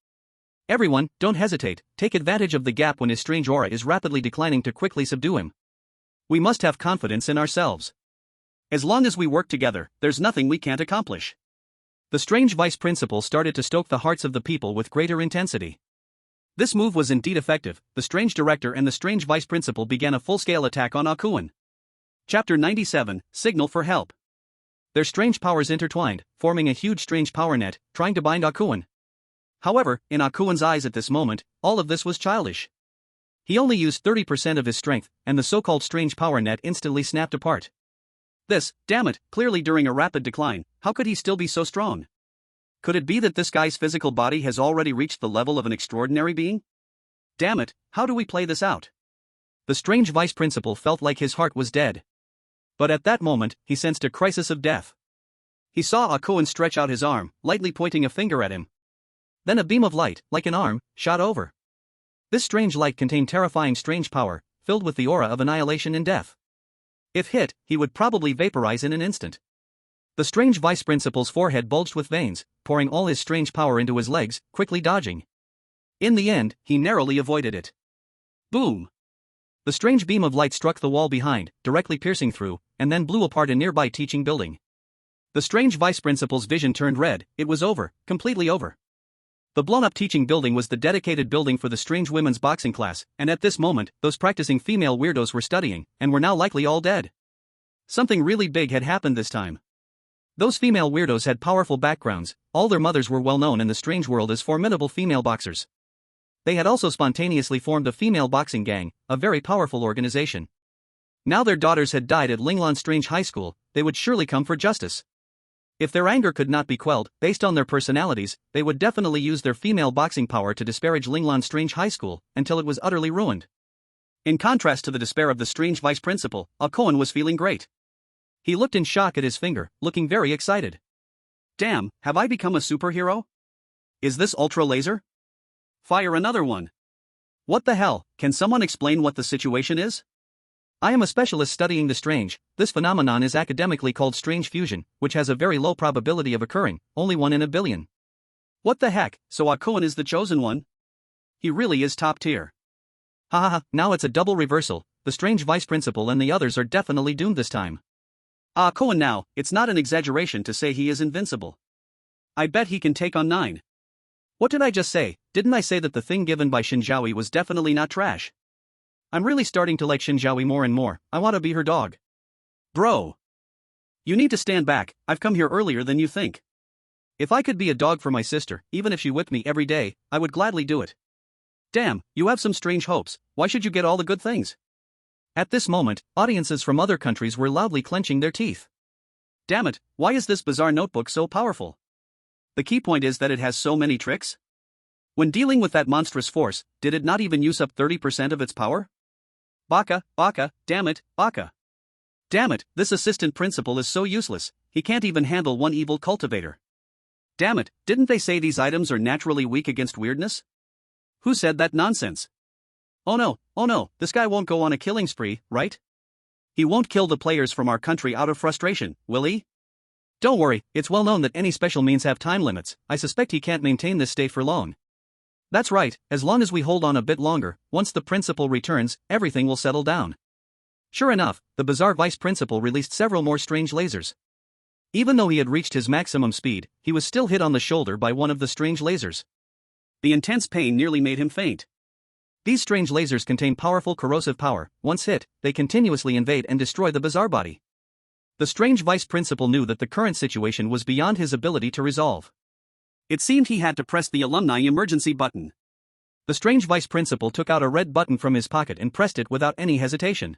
Everyone, don't hesitate, take advantage of the gap when his strange aura is rapidly declining to quickly subdue him. We must have confidence in ourselves. As long as we work together, there's nothing we can't accomplish. The strange vice principal started to stoke the hearts of the people with greater intensity. This move was indeed effective. The strange director and the strange vice principal began a full-scale attack on Yichuan. Chapter 97, Signal for Help. Their strange powers intertwined, forming a huge strange power net, trying to bind Yichuan. However, in Yichuan's eyes at this moment, all of this was childish. He only used 30% of his strength, and the so-called strange power net instantly snapped apart. This, damn it, clearly during a rapid decline, how could he still be so strong? Could it be that this guy's physical body has already reached the level of an extraordinary being? Damn it, how do we play this out? The strange vice principal felt like his heart was dead. But at that moment, he sensed a crisis of death. He saw Yichuan stretch out his arm, lightly pointing a finger at him. Then a beam of light, like an arm, shot over. This strange light contained terrifying strange power, filled with the aura of annihilation and death. If hit, he would probably vaporize in an instant. The strange vice principal's forehead bulged with veins, pouring all his strange power into his legs, quickly dodging. In the end, he narrowly avoided it. Boom! The strange beam of light struck the wall behind, directly piercing through, and then blew apart a nearby teaching building. The strange vice principal's vision turned red. It was over, completely over. The blown-up teaching building was the dedicated building for the strange women's boxing class, and at this moment, those practicing female weirdos were studying, and were now likely all dead. Something really big had happened this time. Those female weirdos had powerful backgrounds, all their mothers were well known in the strange world as formidable female boxers. They had also spontaneously formed a female boxing gang, a very powerful organization. Now their daughters had died at Linglan Strange High School, they would surely come for justice. If their anger could not be quelled, based on their personalities, they would definitely use their female boxing power to disparage Linglan Strange High School, until it was utterly ruined. In contrast to the despair of the strange vice principal, Yichuan was feeling great. He looked in shock at his finger, looking very excited. Damn, have I become a superhero? Is this ultra laser? Fire another one. What the hell, can someone explain what the situation is? I am a specialist studying the strange. This phenomenon is academically called strange fusion, which has a very low probability of occurring, only 1 in a billion. What the heck, so Yichuan is the chosen one? He really is top tier. Haha, now it's a double reversal, the strange vice principal and the others are definitely doomed this time. Yichuan now, it's not an exaggeration to say he is invincible. I bet he can take on 9. What did I just say? Didn't I say that the thing given by Shen Zhaoyi was definitely not trash? I'm really starting to like Shen Zhaoyi more and more. I want to be her dog. Bro. You need to stand back, I've come here earlier than you think. If I could be a dog for my sister, even if she whipped me every day, I would gladly do it. Damn, you have some strange hopes, why should you get all the good things? At this moment, audiences from other countries were loudly clenching their teeth. Damn it, why is this bizarre notebook so powerful? The key point is that it has so many tricks? When dealing with that monstrous force, did it not even use up 30% of its power? Baka, damn it, Baka. Damn it, this assistant principal is so useless, he can't even handle one evil cultivator. Damn it, didn't they say these items are naturally weak against weirdness? Who said that nonsense? Oh no, this guy won't go on a killing spree, right? He won't kill the players from our country out of frustration, will he? Don't worry, it's well known that any special means have time limits. I suspect he can't maintain this state for long. That's right, as long as we hold on a bit longer, once the principal returns, everything will settle down. Sure enough, the bizarre vice principal released several more strange lasers. Even though he had reached his maximum speed, he was still hit on the shoulder by one of the strange lasers. The intense pain nearly made him faint. These strange lasers contain powerful corrosive power. Once hit, they continuously invade and destroy the bizarre body. The strange vice principal knew that the current situation was beyond his ability to resolve. It seemed he had to press the alumni emergency button. The strange vice principal took out a red button from his pocket and pressed it without any hesitation.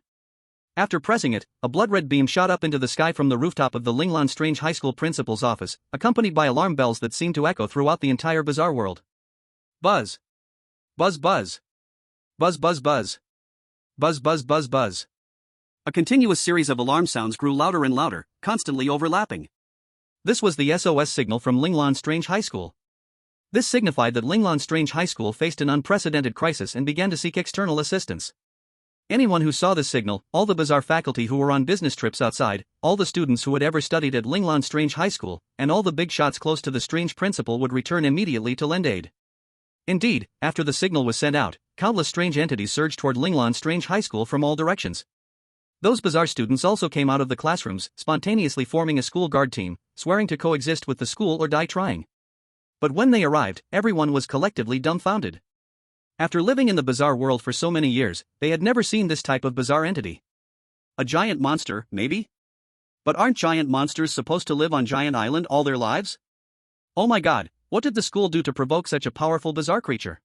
After pressing it, a blood-red beam shot up into the sky from the rooftop of the Linglan Strange High School principal's office, accompanied by alarm bells that seemed to echo throughout the entire bizarre world. Buzz. Buzz buzz. Buzz buzz buzz. Buzz buzz buzz buzz. A continuous series of alarm sounds grew louder and louder, constantly overlapping. This was the SOS signal from Linglan Strange High School. This signified that Linglan Strange High School faced an unprecedented crisis and began to seek external assistance. Anyone who saw this signal, all the bizarre faculty who were on business trips outside, all the students who had ever studied at Linglan Strange High School, and all the big shots close to the strange principal would return immediately to lend aid. Indeed, after the signal was sent out, countless strange entities surged toward Linglan Strange High School from all directions. Those bizarre students also came out of the classrooms, spontaneously forming a school guard team, swearing to coexist with the school or die trying. But when they arrived, everyone was collectively dumbfounded. After living in the bizarre world for so many years, they had never seen this type of bizarre entity. A giant monster, maybe? But aren't giant monsters supposed to live on Giant Island all their lives? Oh my god, what did the school do to provoke such a powerful bizarre creature?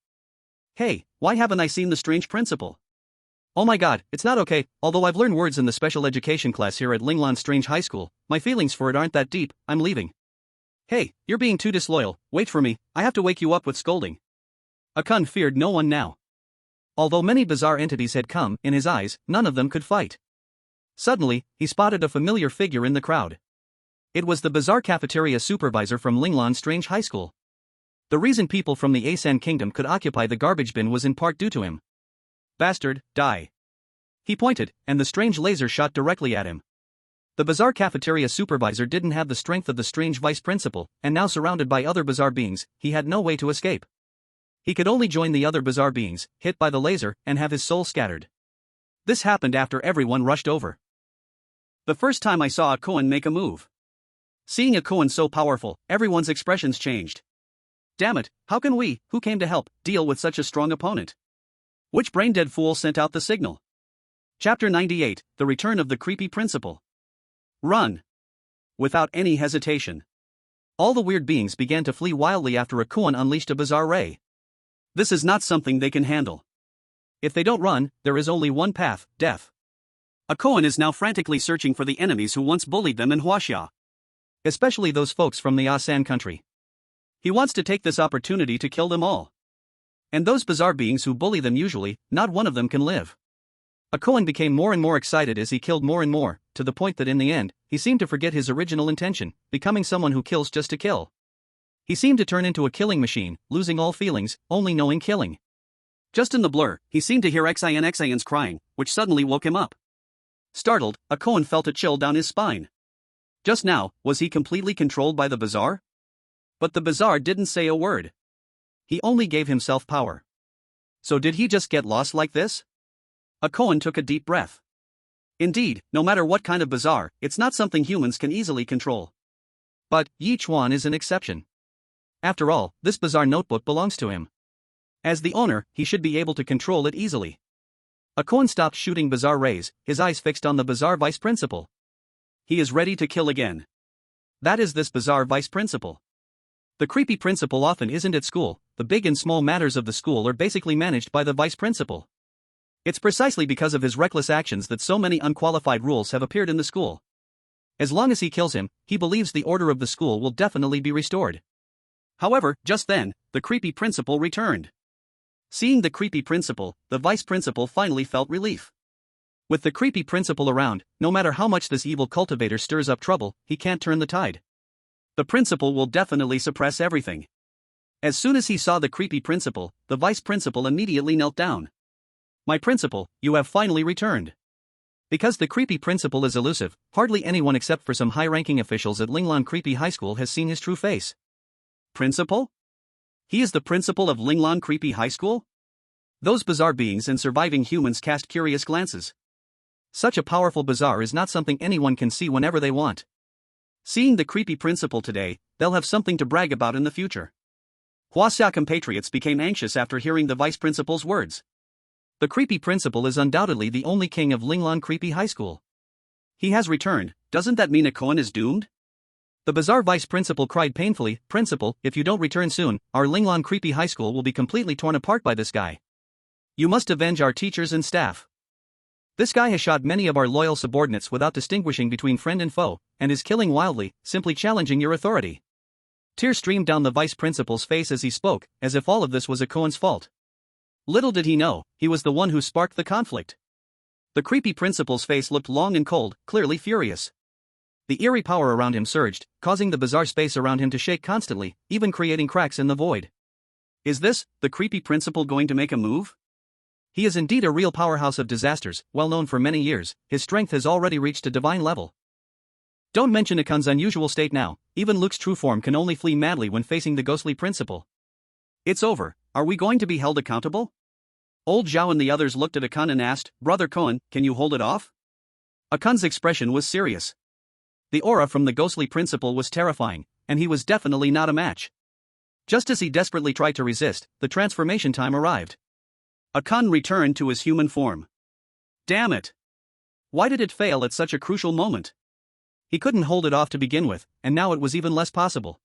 Hey, why haven't I seen the strange principal? Oh my god, it's not okay. Although I've learned words in the special education class here at Linglan Strange High School, my feelings for it aren't that deep. I'm leaving. Hey, you're being too disloyal. Wait for me, I have to wake you up with scolding. Akun feared no one now. Although many bizarre entities had come, in his eyes, none of them could fight. Suddenly, he spotted a familiar figure in the crowd. It was the bizarre cafeteria supervisor from Linglan Strange High School. The reason people from the Asan Kingdom could occupy the garbage bin was in part due to him. Bastard, die. He pointed, and the strange laser shot directly at him. The bizarre cafeteria supervisor didn't have the strength of the strange vice principal, and now surrounded by other bizarre beings, he had no way to escape. He could only join the other bizarre beings, hit by the laser, and have his soul scattered. This happened after everyone rushed over. The first time I saw a Koan make a move. Seeing a Koan so powerful, everyone's expressions changed. Damn it, how can we, who came to help, deal with such a strong opponent? Which brain-dead fool sent out the signal? Chapter 98, The Return of the Creepy Principal. Run. Without any hesitation. All the weird beings began to flee wildly after a Koan unleashed a bizarre ray. This is not something they can handle. If they don't run, there is only one path, death. A Koan is now frantically searching for the enemies who once bullied them in Huaxia. Especially those folks from the Asan country. He wants to take this opportunity to kill them all. And those bizarre beings who bully them usually, not one of them can live. A Koan became more and more excited as he killed more and more, to the point that in the end, he seemed to forget his original intention, becoming someone who kills just to kill. He seemed to turn into a killing machine, losing all feelings, only knowing killing. Just in the blur, he seemed to hear Xians crying, which suddenly woke him up. Startled, a Koan felt a chill down his spine. Just now, was he completely controlled by the bizarre? But the bizarre didn't say a word. He only gave himself power. So did he just get lost like this? A Koan took a deep breath. Indeed, no matter what kind of bizarre, it's not something humans can easily control. But Ye Chuan is an exception. After all, this bizarre notebook belongs to him. As the owner, he should be able to control it easily. A Koan stopped shooting bizarre rays, his eyes fixed on the bizarre vice principal. He is ready to kill again. That is this bizarre vice principal. The creepy principal often isn't at school, the big and small matters of the school are basically managed by the vice principal. It's precisely because of his reckless actions that so many unqualified rules have appeared in the school. As long as he kills him, he believes the order of the school will definitely be restored. However, just then, the creepy principal returned. Seeing the creepy principal, the vice principal finally felt relief. With the creepy principal around, no matter how much this evil cultivator stirs up trouble, he can't turn the tide. The principal will definitely suppress everything. As soon as he saw the creepy principal, the vice principal immediately knelt down. My principal, you have finally returned. Because the creepy principal is elusive, hardly anyone except for some high-ranking officials at Linglan Creepy High School has seen his true face. Principal? He is the principal of Linglan Creepy High School? Those bizarre beings and surviving humans cast curious glances. Such a powerful bizarre is not something anyone can see whenever they want. Seeing the creepy principal today, they'll have something to brag about in the future. Huaxia compatriots became anxious after hearing the vice principal's words. The creepy principal is undoubtedly the only king of Linglan Creepy High School. He has returned, doesn't that mean a Koan is doomed? The bizarre vice principal cried painfully, Principal, if you don't return soon, our Linglan Creepy High School will be completely torn apart by this guy. You must avenge our teachers and staff. This guy has shot many of our loyal subordinates without distinguishing between friend and foe, and is killing wildly, simply challenging your authority. Tears streamed down the vice principal's face as he spoke, as if all of this was Yichuan's fault. Little did he know, he was the one who sparked the conflict. The creepy principal's face looked long and cold, clearly furious. The eerie power around him surged, causing the bizarre space around him to shake constantly, even creating cracks in the void. Is this, the creepy principal, going to make a move? He is indeed a real powerhouse of disasters, well known for many years. His strength has already reached a divine level. Don't mention Yichuan's unusual state now, even Luke's true form can only flee madly when facing the ghostly principal. It's over, are we going to be held accountable? Old Zhao and the others looked at Yichuan and asked, Brother Cohen, can you hold it off? Yichuan's expression was serious. The aura from the ghostly principal was terrifying, and he was definitely not a match. Just as he desperately tried to resist, the transformation time arrived. Yichuan returned to his human form. Damn it! Why did it fail at such a crucial moment? He couldn't hold it off to begin with, and now it was even less possible.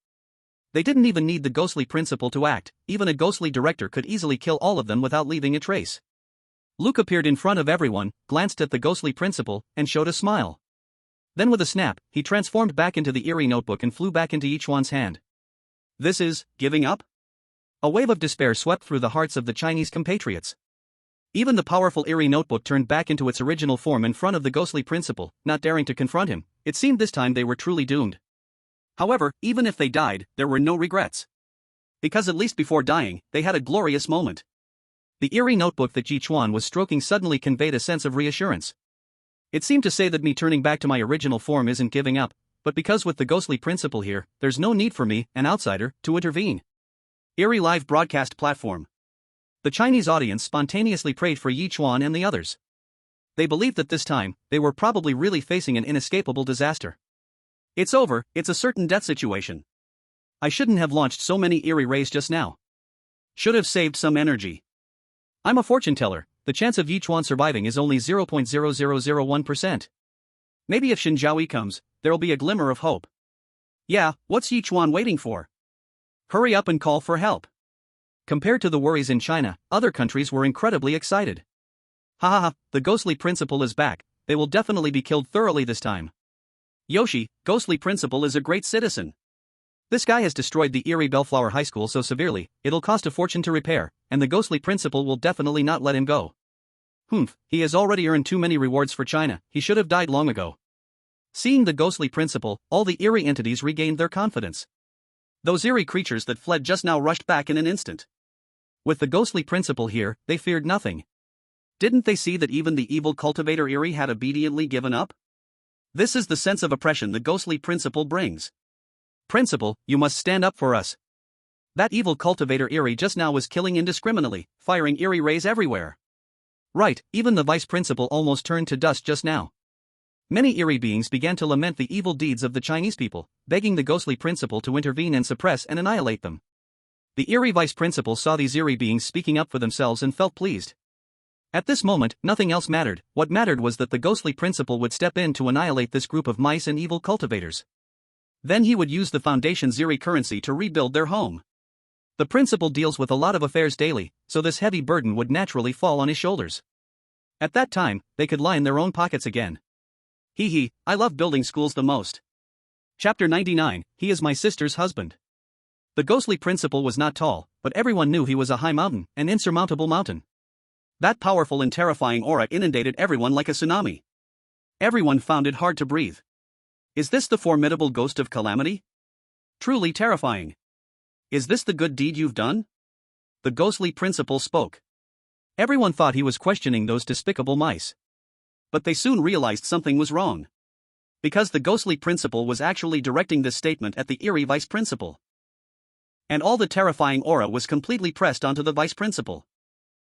They didn't even need the ghostly principal to act, even a ghostly director could easily kill all of them without leaving a trace. Luke appeared in front of everyone, glanced at the ghostly principal, and showed a smile. Then with a snap, he transformed back into the eerie notebook and flew back into Ye Chuan's hand. This is, giving up? A wave of despair swept through the hearts of the Chinese compatriots. Even the powerful eerie notebook turned back into its original form in front of the ghostly principal, not daring to confront him. It seemed this time they were truly doomed. However, even if they died, there were no regrets. Because at least before dying, they had a glorious moment. The eerie notebook that Ye Chuan was stroking suddenly conveyed a sense of reassurance. It seemed to say that me turning back to my original form isn't giving up, but because with the ghostly principal here, there's no need for me, an outsider, to intervene. Eerie live broadcast platform. The Chinese audience spontaneously prayed for Ye Chuan and the others. They believed that this time, they were probably really facing an inescapable disaster. It's over, it's a certain death situation. I shouldn't have launched so many eerie rays just now. Should have saved some energy. I'm a fortune teller, the chance of Ye Chuan surviving is only 0.0001%. Maybe if Shen Zhaoyi comes, there'll be a glimmer of hope. Yeah, what's Ye Chuan waiting for? Hurry up and call for help. Compared to the worries in China, other countries were incredibly excited. Ha ha ha, the ghostly principal is back, they will definitely be killed thoroughly this time. Yoshi, ghostly principal is a great citizen. This guy has destroyed the Eerie Bellflower High School so severely, it'll cost a fortune to repair, and the ghostly principal will definitely not let him go. Humph, he has already earned too many rewards for China, he should have died long ago. Seeing the ghostly principal, all the eerie entities regained their confidence. Those eerie creatures that fled just now rushed back in an instant. With the ghostly principal here, they feared nothing. Didn't they see that even the evil cultivator Eerie had obediently given up? This is the sense of oppression the ghostly principal brings. Principal, you must stand up for us. That evil cultivator Eerie just now was killing indiscriminately, firing eerie rays everywhere. Right, even the vice principal almost turned to dust just now. Many eerie beings began to lament the evil deeds of the Chinese people, begging the ghostly principal to intervene and suppress and annihilate them. The eerie vice principal saw these eerie beings speaking up for themselves and felt pleased. At this moment, nothing else mattered, what mattered was that the ghostly principal would step in to annihilate this group of mice and evil cultivators. Then he would use the Foundation's eerie currency to rebuild their home. The principal deals with a lot of affairs daily, so this heavy burden would naturally fall on his shoulders. At that time, they could line their own pockets again. Hee hee, I love building schools the most. Chapter 99, he is my sister's husband. The ghostly principal was not tall, but everyone knew he was a high mountain, an insurmountable mountain. That powerful and terrifying aura inundated everyone like a tsunami. Everyone found it hard to breathe. Is this the formidable ghost of calamity? Truly terrifying. Is this the good deed you've done? The ghostly principal spoke. Everyone thought he was questioning those despicable mice. But they soon realized something was wrong. Because the ghostly principal was actually directing this statement at the eerie vice principal. And all the terrifying aura was completely pressed onto the vice principal.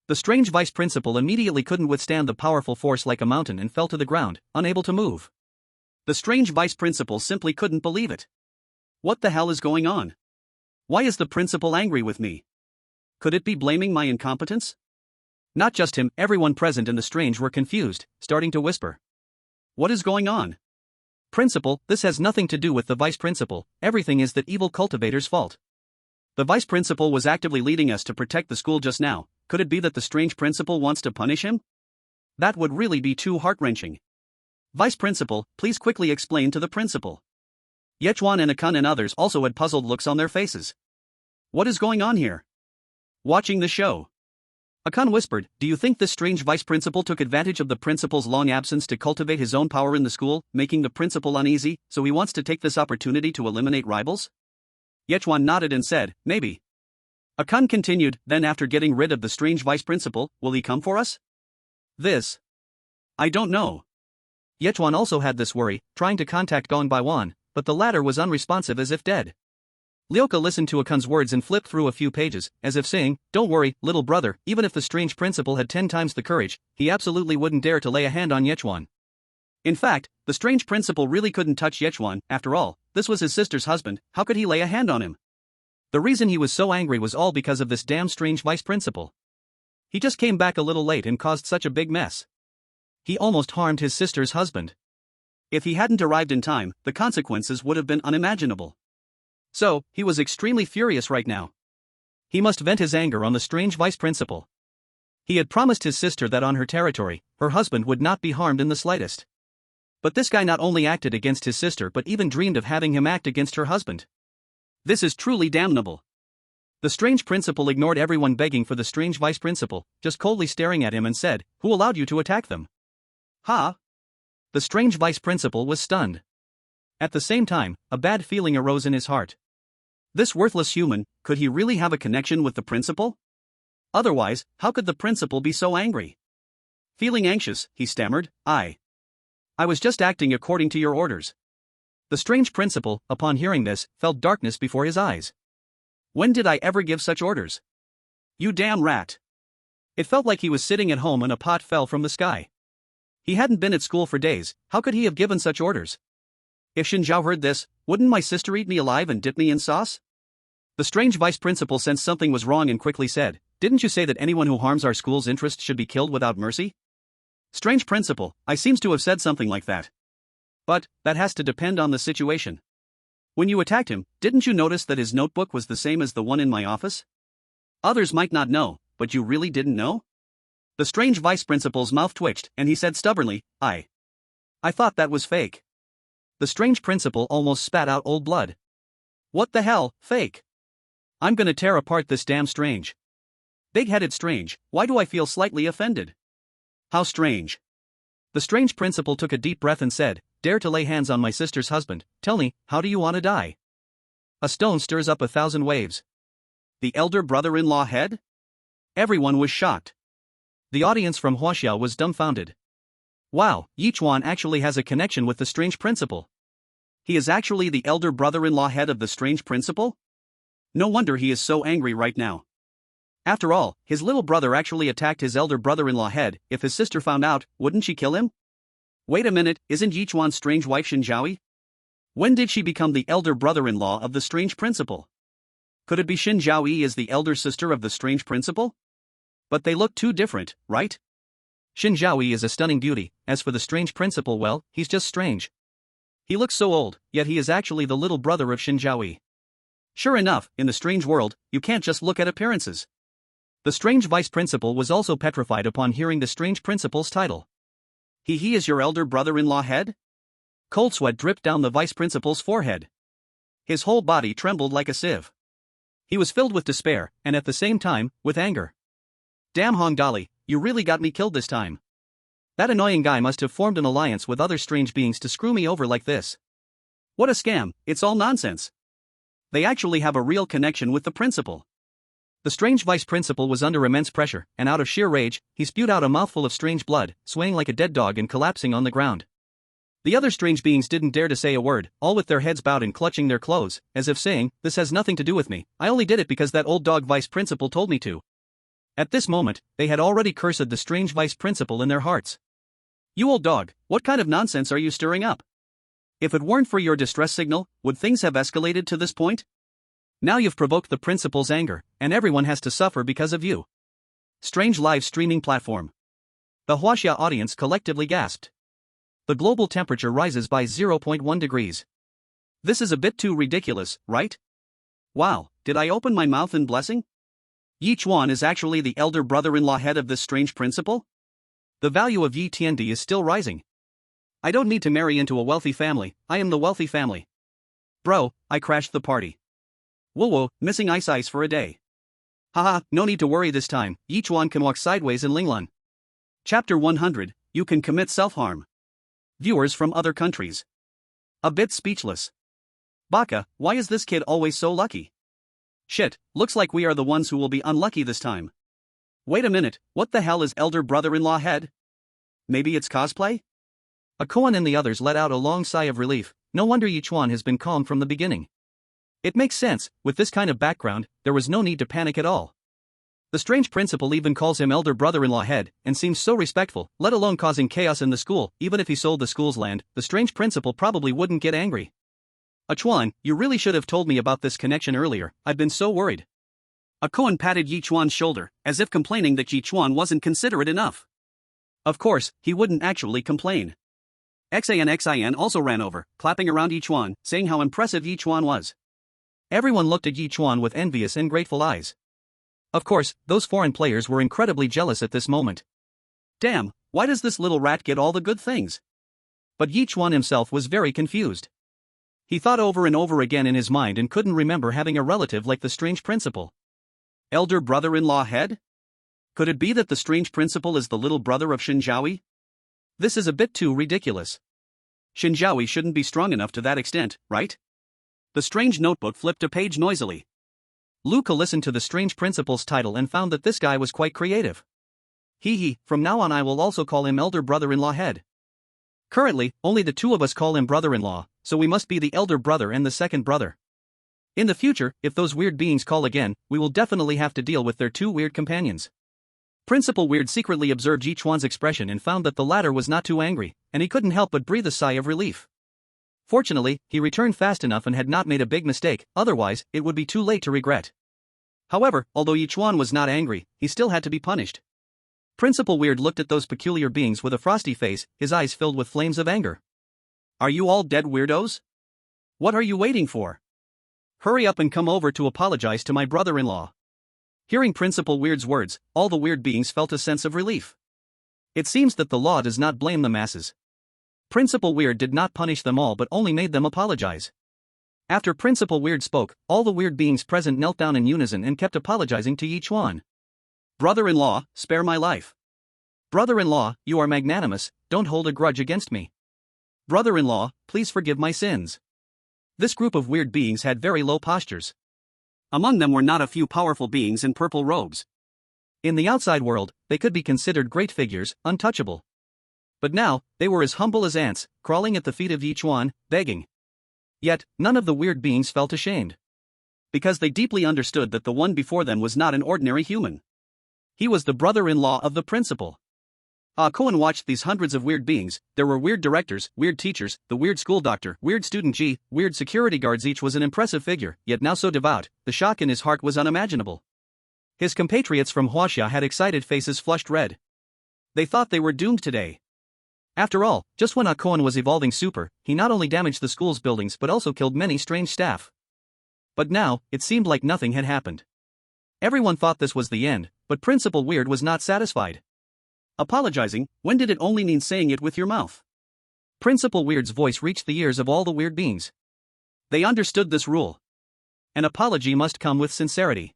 The strange vice principal immediately couldn't withstand the powerful force like a mountain and fell to the ground, unable to move. The strange vice principal simply couldn't believe it. What the hell is going on? Why is the principal angry with me? Could it be blaming my incompetence? Not just him, everyone present in the strange were confused, starting to whisper. What is going on? Principal, this has nothing to do with the vice principal, everything is that evil cultivator's fault. The vice principal was actively leading us to protect the school just now, could it be that the strange principal wants to punish him? That would really be too heart-wrenching. Vice Principal, please quickly explain to the principal. Ye Chuan and Akun and others also had puzzled looks on their faces. What is going on here? Watching the show, Akun whispered, do you think this strange vice principal took advantage of the principal's long absence to cultivate his own power in the school, making the principal uneasy, so he wants to take this opportunity to eliminate rivals? Ye Chuan nodded and said, maybe. Akun continued, then after getting rid of the strange vice principal, will he come for us? I don't know. Ye Chuan also had this worry, trying to contact Gong Baiwan, but the latter was unresponsive as if dead. Liuka listened to Akun's words and flipped through a few pages, as if saying, don't worry, little brother, even if the strange principal had 10 times the courage, he absolutely wouldn't dare to lay a hand on Ye Chuan. In fact, the strange principal really couldn't touch Ye Chuan, after all, this was his sister's husband, how could he lay a hand on him? The reason he was so angry was all because of this damn strange vice principal. He just came back a little late and caused such a big mess. He almost harmed his sister's husband. If he hadn't arrived in time, the consequences would have been unimaginable. So, he was extremely furious right now. He must vent his anger on the strange vice principal. He had promised his sister that on her territory, her husband would not be harmed in the slightest. But this guy not only acted against his sister but even dreamed of having him act against her husband. This is truly damnable. The strange principal ignored everyone begging for the strange vice principal, just coldly staring at him and said, who allowed you to attack them? Ha! The strange vice principal was stunned. At the same time, a bad feeling arose in his heart. This worthless human, could he really have a connection with the principal? Otherwise, how could the principal be so angry? Feeling anxious, he stammered, I was just acting according to your orders. The strange principal, upon hearing this, felt darkness before his eyes. When did I ever give such orders? You damn rat. It felt like he was sitting at home and a pot fell from the sky. He hadn't been at school for days, how could he have given such orders? If Shen Zhao heard this, wouldn't my sister eat me alive and dip me in sauce? The strange vice principal sensed something was wrong and quickly said, didn't you say that anyone who harms our school's interests should be killed without mercy? Strange principal, I seems to have said something like that. But, that has to depend on the situation. When you attacked him, didn't you notice that his notebook was the same as the one in my office? Others might not know, but you really didn't know? The strange vice principal's mouth twitched, and he said stubbornly, I thought that was fake. The strange principal almost spat out old blood. What the hell, fake? I'm gonna tear apart this damn strange. Big-headed strange, why do I feel slightly offended? How strange. The strange principal took a deep breath and said, dare to lay hands on my sister's husband, tell me, how do you want to die? A stone stirs up 1,000 waves. The elder brother-in-law head? Everyone was shocked. The audience from Huaxia was dumbfounded. Wow, Yichuan actually has a connection with the strange principal. He is actually the elder brother-in-law head of the strange principal? No wonder he is so angry right now. After all, his little brother actually attacked his elder brother-in-law head. If his sister found out, wouldn't she kill him? Wait a minute, isn't Ye Chuan's strange wife Shen Zhaoyi? When did she become the elder brother-in-law of the strange principal? Could it be Shen Zhaoyi is the elder sister of the strange principal? But they look too different, right? Shen Zhaoyi is a stunning beauty, as for the strange principal, well, he's just strange. He looks so old, yet he is actually the little brother of Shen Zhaoyi. Sure enough, in the strange world, you can't just look at appearances. The strange vice principal was also petrified upon hearing the strange principal's title. He is your elder brother-in-law head? Cold sweat dripped down the vice principal's forehead. His whole body trembled like a sieve. He was filled with despair, and at the same time, with anger. Damn Hong Dali, you really got me killed this time. That annoying guy must have formed an alliance with other strange beings to screw me over like this. What a scam, it's all nonsense. They actually have a real connection with the principal. The strange vice principal was under immense pressure, and out of sheer rage, he spewed out a mouthful of strange blood, swaying like a dead dog and collapsing on the ground. The other strange beings didn't dare to say a word, all with their heads bowed and clutching their clothes, as if saying, this has nothing to do with me, I only did it because that old dog vice principal told me to. At this moment, they had already cursed the strange vice principal in their hearts. You old dog, what kind of nonsense are you stirring up? If it weren't for your distress signal, would things have escalated to this point? Now you've provoked the principal's anger, and everyone has to suffer because of you. Strange live streaming platform. The Huaxia audience collectively gasped. The global temperature rises by 0.1 degrees. This is a bit too ridiculous, right? Wow, did I open my mouth in blessing? Ye Chuan is actually the elder brother-in-law head of this strange principal? The value of Ye Tiandi is still rising. I don't need to marry into a wealthy family, I am the wealthy family. Bro, I crashed the party. Whoa, missing ice for a day. Haha, no need to worry this time, Yichuan can walk sideways in Linglun. Chapter 100, You Can Commit Self-Harm. Viewers from other countries. A bit speechless. Baka, why is this kid always so lucky? Shit, looks like we are the ones who will be unlucky this time. Wait a minute, what the hell is elder brother-in-law head? Maybe it's cosplay? Akuan and the others let out a long sigh of relief. No wonder Yichuan has been calm from the beginning. It makes sense, with this kind of background, there was no need to panic at all. The strange principal even calls him elder brother-in-law head, and seems so respectful, let alone causing chaos in the school. Even if he sold the school's land, the strange principal probably wouldn't get angry. Chuan, you really should have told me about this connection earlier, I've been so worried. Akuan patted Yichuan's shoulder, as if complaining that Yichuan wasn't considerate enough. Of course, he wouldn't actually complain. Xin also ran over, clapping around Yichuan, saying how impressive Yichuan was. Everyone looked at Yichuan with envious and grateful eyes. Of course, those foreign players were incredibly jealous at this moment. Damn, why does this little rat get all the good things? But Yichuan himself was very confused. He thought over and over again in his mind and couldn't remember having a relative like the strange principal. Elder brother-in-law head? Could it be that the strange principal is the little brother of Shen Zhaoyi? This is a bit too ridiculous. Shen Zhaoyi shouldn't be strong enough to that extent, right? The strange notebook flipped a page noisily. Luca listened to the strange principal's title and found that this guy was quite creative. From now on I will also call him elder brother-in-law head. Currently, only the two of us call him brother-in-law, so we must be the elder brother and the second brother. In the future, if those weird beings call again, we will definitely have to deal with their two weird companions. Principal Weird secretly observed Yichuan's expression and found that the latter was not too angry, and he couldn't help but breathe a sigh of relief. Fortunately, he returned fast enough and had not made a big mistake, otherwise, it would be too late to regret. However, although Yichuan was not angry, he still had to be punished. Principal Weird looked at those peculiar beings with a frosty face, his eyes filled with flames of anger. Are you all dead weirdos? What are you waiting for? Hurry up and come over to apologize to my brother-in-law. Hearing Principal Weird's words, all the weird beings felt a sense of relief. It seems that the law does not blame the masses. Principal Weird did not punish them all but only made them apologize. After Principal Weird spoke, all the weird beings present knelt down in unison and kept apologizing to Yichuan. Brother-in-law, spare my life. Brother-in-law, you are magnanimous, don't hold a grudge against me. Brother-in-law, please forgive my sins. This group of weird beings had very low postures. Among them were not a few powerful beings in purple robes. In the outside world, they could be considered great figures, untouchable. But now, they were as humble as ants, crawling at the feet of Yichuan, begging. Yet, none of the weird beings felt ashamed. Because they deeply understood that the one before them was not an ordinary human. He was the brother-in-law of the principal. Cohen watched these hundreds of weird beings. There were weird directors, weird teachers, the weird school doctor, weird student G, weird security guards. Each was an impressive figure, yet now so devout, the shock in his heart was unimaginable. His compatriots from Huaxia had excited faces flushed red. They thought they were doomed today. After all, just when Cohen was evolving super, he not only damaged the school's buildings but also killed many strange staff. But now, it seemed like nothing had happened. Everyone thought this was the end, but Principal Weird was not satisfied. Apologizing, when did it only mean saying it with your mouth? Principal Weird's voice reached the ears of all the weird beings. They understood this rule. An apology must come with sincerity.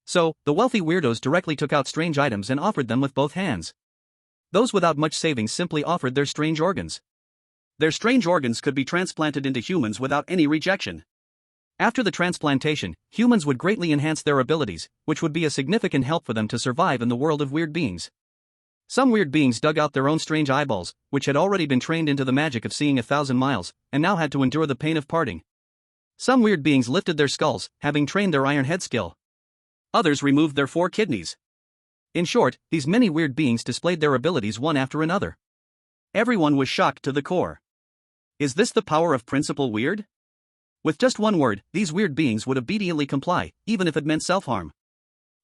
So, the wealthy weirdos directly took out strange items and offered them with both hands. Those without much savings simply offered their strange organs. Their strange organs could be transplanted into humans without any rejection. After the transplantation, humans would greatly enhance their abilities, which would be a significant help for them to survive in the world of weird beings. Some weird beings dug out their own strange eyeballs, which had already been trained into the magic of seeing 1,000 miles, and now had to endure the pain of parting. Some weird beings lifted their skulls, having trained their iron head skill. Others removed their 4 kidneys. In short, these many weird beings displayed their abilities one after another. Everyone was shocked to the core. Is this the power of Principal Weird? With just one word, these weird beings would obediently comply, even if it meant self-harm.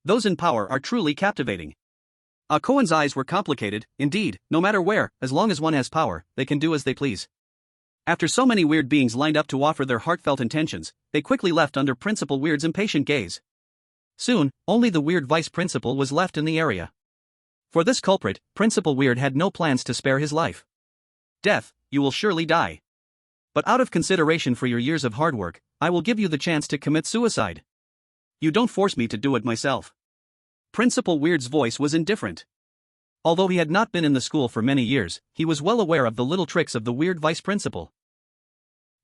Those in power are truly captivating. Cohen's eyes were complicated, indeed, no matter where, as long as one has power, they can do as they please. After so many weird beings lined up to offer their heartfelt intentions, they quickly left under Principal Weird's impatient gaze. Soon, only the weird vice principal was left in the area. For this culprit, Principal Weird had no plans to spare his life. Death, you will surely die. But out of consideration for your years of hard work, I will give you the chance to commit suicide. You don't force me to do it myself. Principal Weird's voice was indifferent. Although he had not been in the school for many years, he was well aware of the little tricks of the weird vice principal.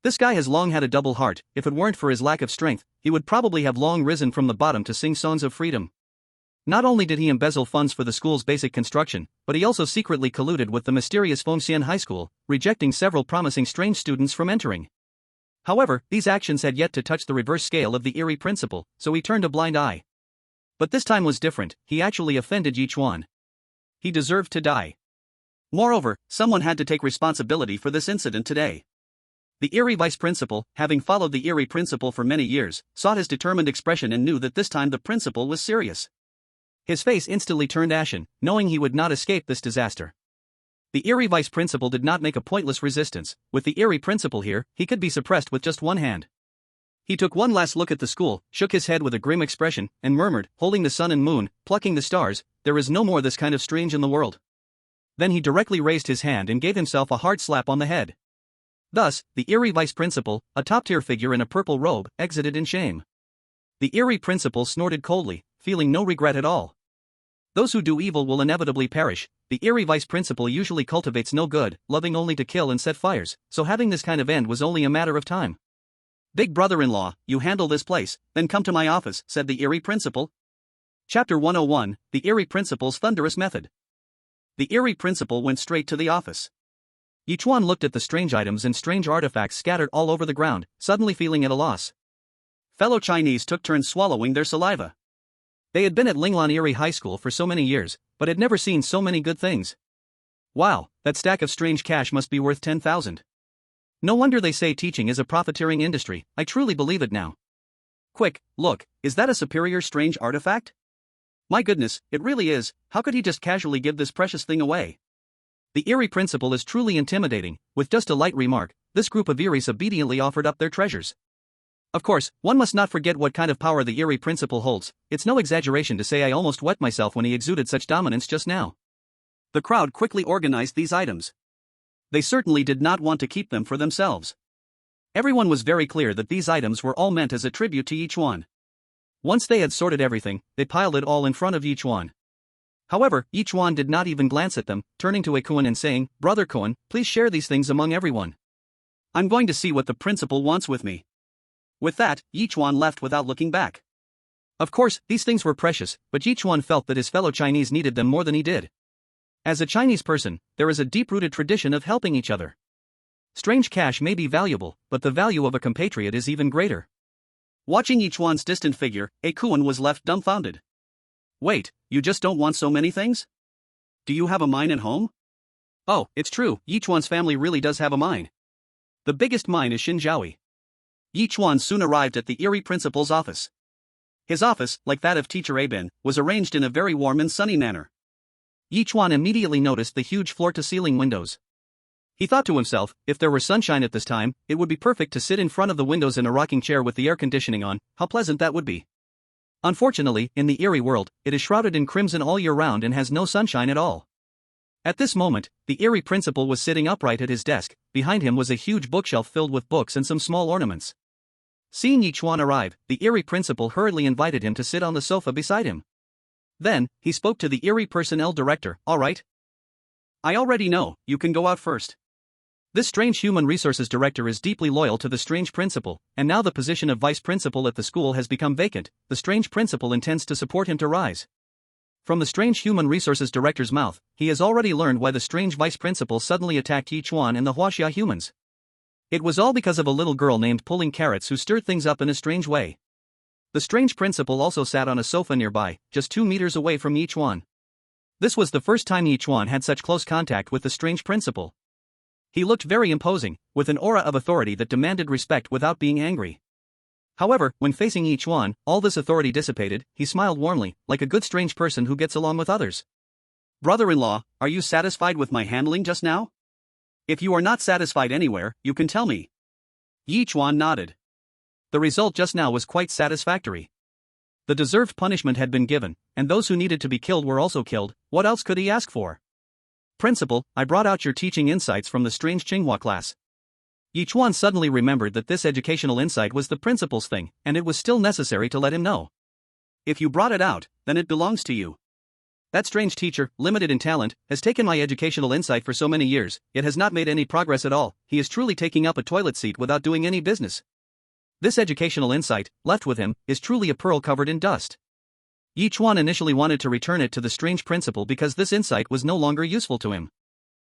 This guy has long had a double heart. If it weren't for his lack of strength, he would probably have long risen from the bottom to sing songs of freedom. Not only did he embezzle funds for the school's basic construction, but he also secretly colluded with the mysterious Huaxia High School, rejecting several promising strange students from entering. However, these actions had yet to touch the reverse scale of the Eerie principal, so he turned a blind eye. But this time was different. He actually offended Ye Chuan. He deserved to die. Moreover, someone had to take responsibility for this incident today. The Eerie vice principal, having followed the Eerie principal for many years, saw his determined expression and knew that this time the principal was serious. His face instantly turned ashen, knowing he would not escape this disaster. The Eerie vice principal did not make a pointless resistance. With the Eerie principal here, he could be suppressed with just one hand. He took one last look at the school, shook his head with a grim expression, and murmured, holding the sun and moon, plucking the stars, there is no more this kind of strange in the world. Then he directly raised his hand and gave himself a hard slap on the head. Thus, the Eerie vice principal, a top-tier figure in a purple robe, exited in shame. The Eerie principal snorted coldly, feeling no regret at all. Those who do evil will inevitably perish. The Eerie vice principal usually cultivates no good, loving only to kill and set fires, so having this kind of end was only a matter of time. Big brother-in-law, you handle this place, then come to my office, said the Eerie principal. Chapter 101, The Eerie Principal's Thunderous Method. The Eerie principal went straight to the office. Yichuan looked at the strange items and strange artifacts scattered all over the ground, suddenly feeling at a loss. Fellow Chinese took turns swallowing their saliva. They had been at Linglan Eerie High School for so many years, but had never seen so many good things. Wow, that stack of strange cash must be worth 10,000. No wonder they say teaching is a profiteering industry. I truly believe it now. Quick, look, is that a superior strange artifact? My goodness, it really is. How could he just casually give this precious thing away? The Eerie principal is truly intimidating. With just a light remark, this group of Eerie's obediently offered up their treasures. Of course, one must not forget what kind of power the Eerie principal holds. It's no exaggeration to say I almost wet myself when he exuded such dominance just now. The crowd quickly organized these items. They certainly did not want to keep them for themselves. Everyone was very clear that these items were all meant as a tribute to Ye Chuan. Once they had sorted everything, they piled it all in front of Ye Chuan. However, Ye Chuan did not even glance at them, turning to Yichuan and saying, Brother Yichuan, please share these things among everyone. I'm going to see what the principal wants with me. With that, Ye Chuan left without looking back. Of course, these things were precious, but Ye Chuan felt that his fellow Chinese needed them more than he did. As a Chinese person, there is a deep-rooted tradition of helping each other. Strange cash may be valuable, but the value of a compatriot is even greater. Watching Ye Chuan's distant figure, Yichuan was left dumbfounded. Wait, you just don't want so many things? Do you have a mine at home? Oh, it's true, Ye Chuan's family really does have a mine. The biggest mine is Shen Zhaoyi. Ye Chuan soon arrived at the Eerie principal's office. His office, like that of Teacher Shen, was arranged in a very warm and sunny manner. Ye Chuan immediately noticed the huge floor-to-ceiling windows. He thought to himself, if there were sunshine at this time, it would be perfect to sit in front of the windows in a rocking chair with the air conditioning on. How pleasant that would be. Unfortunately, in the Eerie world, it is shrouded in crimson all year round and has no sunshine at all. At this moment, the Eerie principal was sitting upright at his desk. Behind him was a huge bookshelf filled with books and some small ornaments. Seeing Ye Chuan arrive, the Eerie principal hurriedly invited him to sit on the sofa beside him. Then, he spoke to the Eerie personnel director. All right. I already know, you can go out first. This strange human resources director is deeply loyal to the strange principal, and now the position of vice principal at the school has become vacant. The strange principal intends to support him to rise. From the strange human resources director's mouth, he has already learned why the strange vice principal suddenly attacked Ye Chuan and the Huaxia humans. It was all because of a little girl named Pulling Carrots who stirred things up in a strange way. The strange principal also sat on a sofa nearby, just 2 meters away from Ye Chuan. This was the first time Ye Chuan had such close contact with the strange principal. He looked very imposing, with an aura of authority that demanded respect without being angry. However, when facing Ye Chuan, all this authority dissipated. He smiled warmly, like a good strange person who gets along with others. Brother-in-law, are you satisfied with my handling just now? If you are not satisfied anywhere, you can tell me. Ye Chuan nodded. The result just now was quite satisfactory. The deserved punishment had been given, and those who needed to be killed were also killed. What else could he ask for? Principal, I brought out your teaching insights from the strange Tsinghua class. Yichuan suddenly remembered that this educational insight was the principal's thing, and it was still necessary to let him know. If you brought it out, then it belongs to you. That strange teacher, limited in talent, has taken my educational insight for so many years, yet has not made any progress at all. He is truly taking up a toilet seat without doing any business. This educational insight, left with him, is truly a pearl covered in dust. Ye Chuan initially wanted to return it to the strange principal because this insight was no longer useful to him.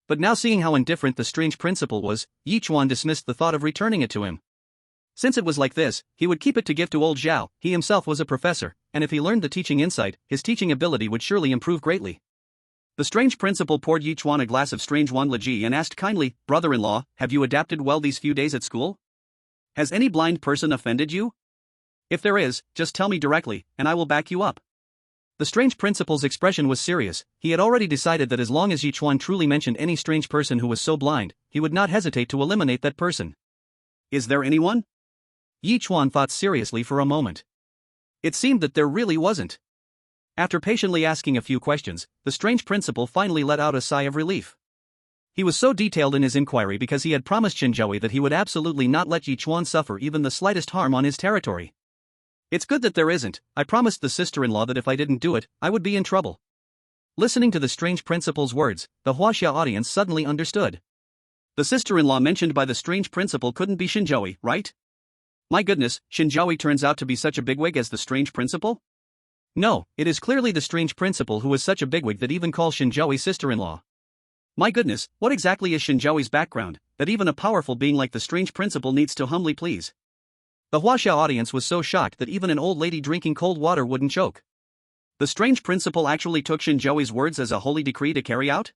But now seeing how indifferent the strange principal was, Ye Chuan dismissed the thought of returning it to him. Since it was like this, he would keep it to give to old Zhao. He himself was a professor, and if he learned the teaching insight, his teaching ability would surely improve greatly. The strange principal poured Ye Chuan a glass of strange Wan Leji and asked kindly, "Brother-in-law, have you adapted well these few days at school? Has any blind person offended you? If there is, just tell me directly, and I will back you up." The strange principal's expression was serious. He had already decided that as long as Ye Chuan truly mentioned any strange person who was so blind, he would not hesitate to eliminate that person. Is there anyone? Ye Chuan thought seriously for a moment. It seemed that there really wasn't. After patiently asking a few questions, the strange principal finally let out a sigh of relief. He was so detailed in his inquiry because he had promised Shen Zhaoyi that he would absolutely not let Ye Chuan suffer even the slightest harm on his territory. It's good that there isn't. I promised the sister-in-law that if I didn't do it, I would be in trouble. Listening to the strange principal's words, the Huaxia audience suddenly understood. The sister-in-law mentioned by the strange principal couldn't be Shen Zhaoyi, right? My goodness, Shen Zhaoyi turns out to be such a bigwig as the strange principal? No, it is clearly the strange principal who is such a bigwig that even calls Shen Zhaoyi sister-in-law. My goodness, what exactly is Shen Zhaoyi's background, that even a powerful being like the strange principal needs to humbly please? The Huaxia audience was so shocked that even an old lady drinking cold water wouldn't choke. The strange principal actually took Shen Zhaoyi's words as a holy decree to carry out?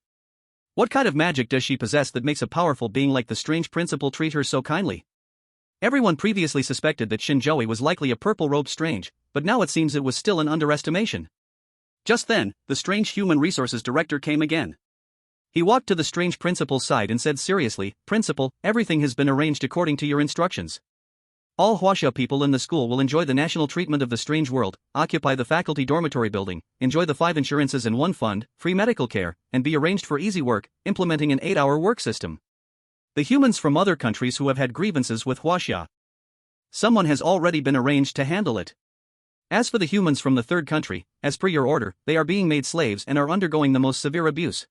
What kind of magic does she possess that makes a powerful being like the strange principal treat her so kindly? Everyone previously suspected that Shen Zhaoyi was likely a purple-robed strange, but now it seems it was still an underestimation. Just then, the strange human resources director came again. He walked to the strange principal's side and said seriously, "Principal, everything has been arranged according to your instructions. All Huaxia people in the school will enjoy the national treatment of the strange world, occupy the faculty dormitory building, enjoy the 5 insurances in one fund, free medical care, and be arranged for easy work, implementing an 8-hour work system. The humans from other countries who have had grievances with Huaxia, someone has already been arranged to handle it. As for the humans from the third country, as per your order, they are being made slaves and are undergoing the most severe abuse.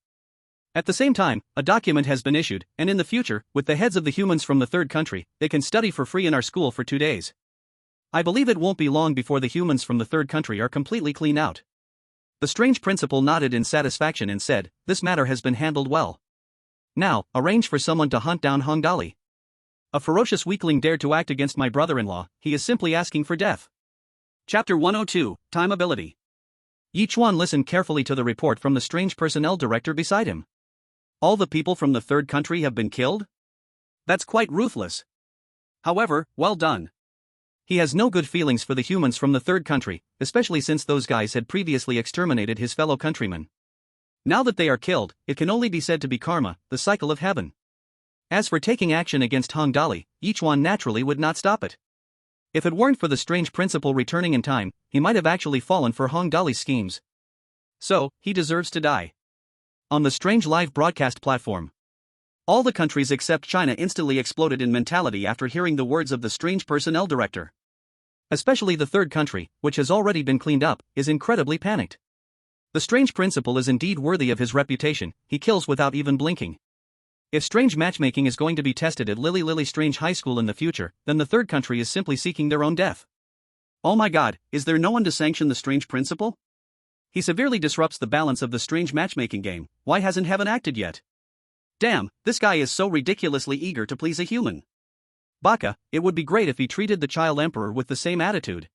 At the same time, a document has been issued, and in the future, with the heads of the humans from the third country, they can study for free in our school for 2 days. I believe it won't be long before the humans from the third country are completely cleaned out." The strange principal nodded in satisfaction and said, "This matter has been handled well. Now, arrange for someone to hunt down Hong Dali. A ferocious weakling dared to act against my brother-in-law, he is simply asking for death." Chapter 102, Time Ability. Ye Chuan listened carefully to the report from the strange personnel director beside him. All the people from the third country have been killed? That's quite ruthless. However, well done. He has no good feelings for the humans from the third country, especially since those guys had previously exterminated his fellow countrymen. Now that they are killed, it can only be said to be karma, the cycle of heaven. As for taking action against Hong Dali, Yichuan naturally would not stop it. If it weren't for the strange principal returning in time, he might have actually fallen for Hong Dali's schemes. So, he deserves to die. On the strange live broadcast platform, all the countries except China instantly exploded in mentality after hearing the words of the strange personnel director. Especially the third country, which has already been cleaned up, is incredibly panicked. The strange principal is indeed worthy of his reputation, he kills without even blinking. If strange matchmaking is going to be tested at Lily Strange High School in the future, then the third country is simply seeking their own death. Oh my god, is there no one to sanction the strange principal? He severely disrupts the balance of the strange matchmaking game. Why hasn't heaven acted yet? Damn, this guy is so ridiculously eager to please a human. Baka, it would be great if he treated the child emperor with the same attitude.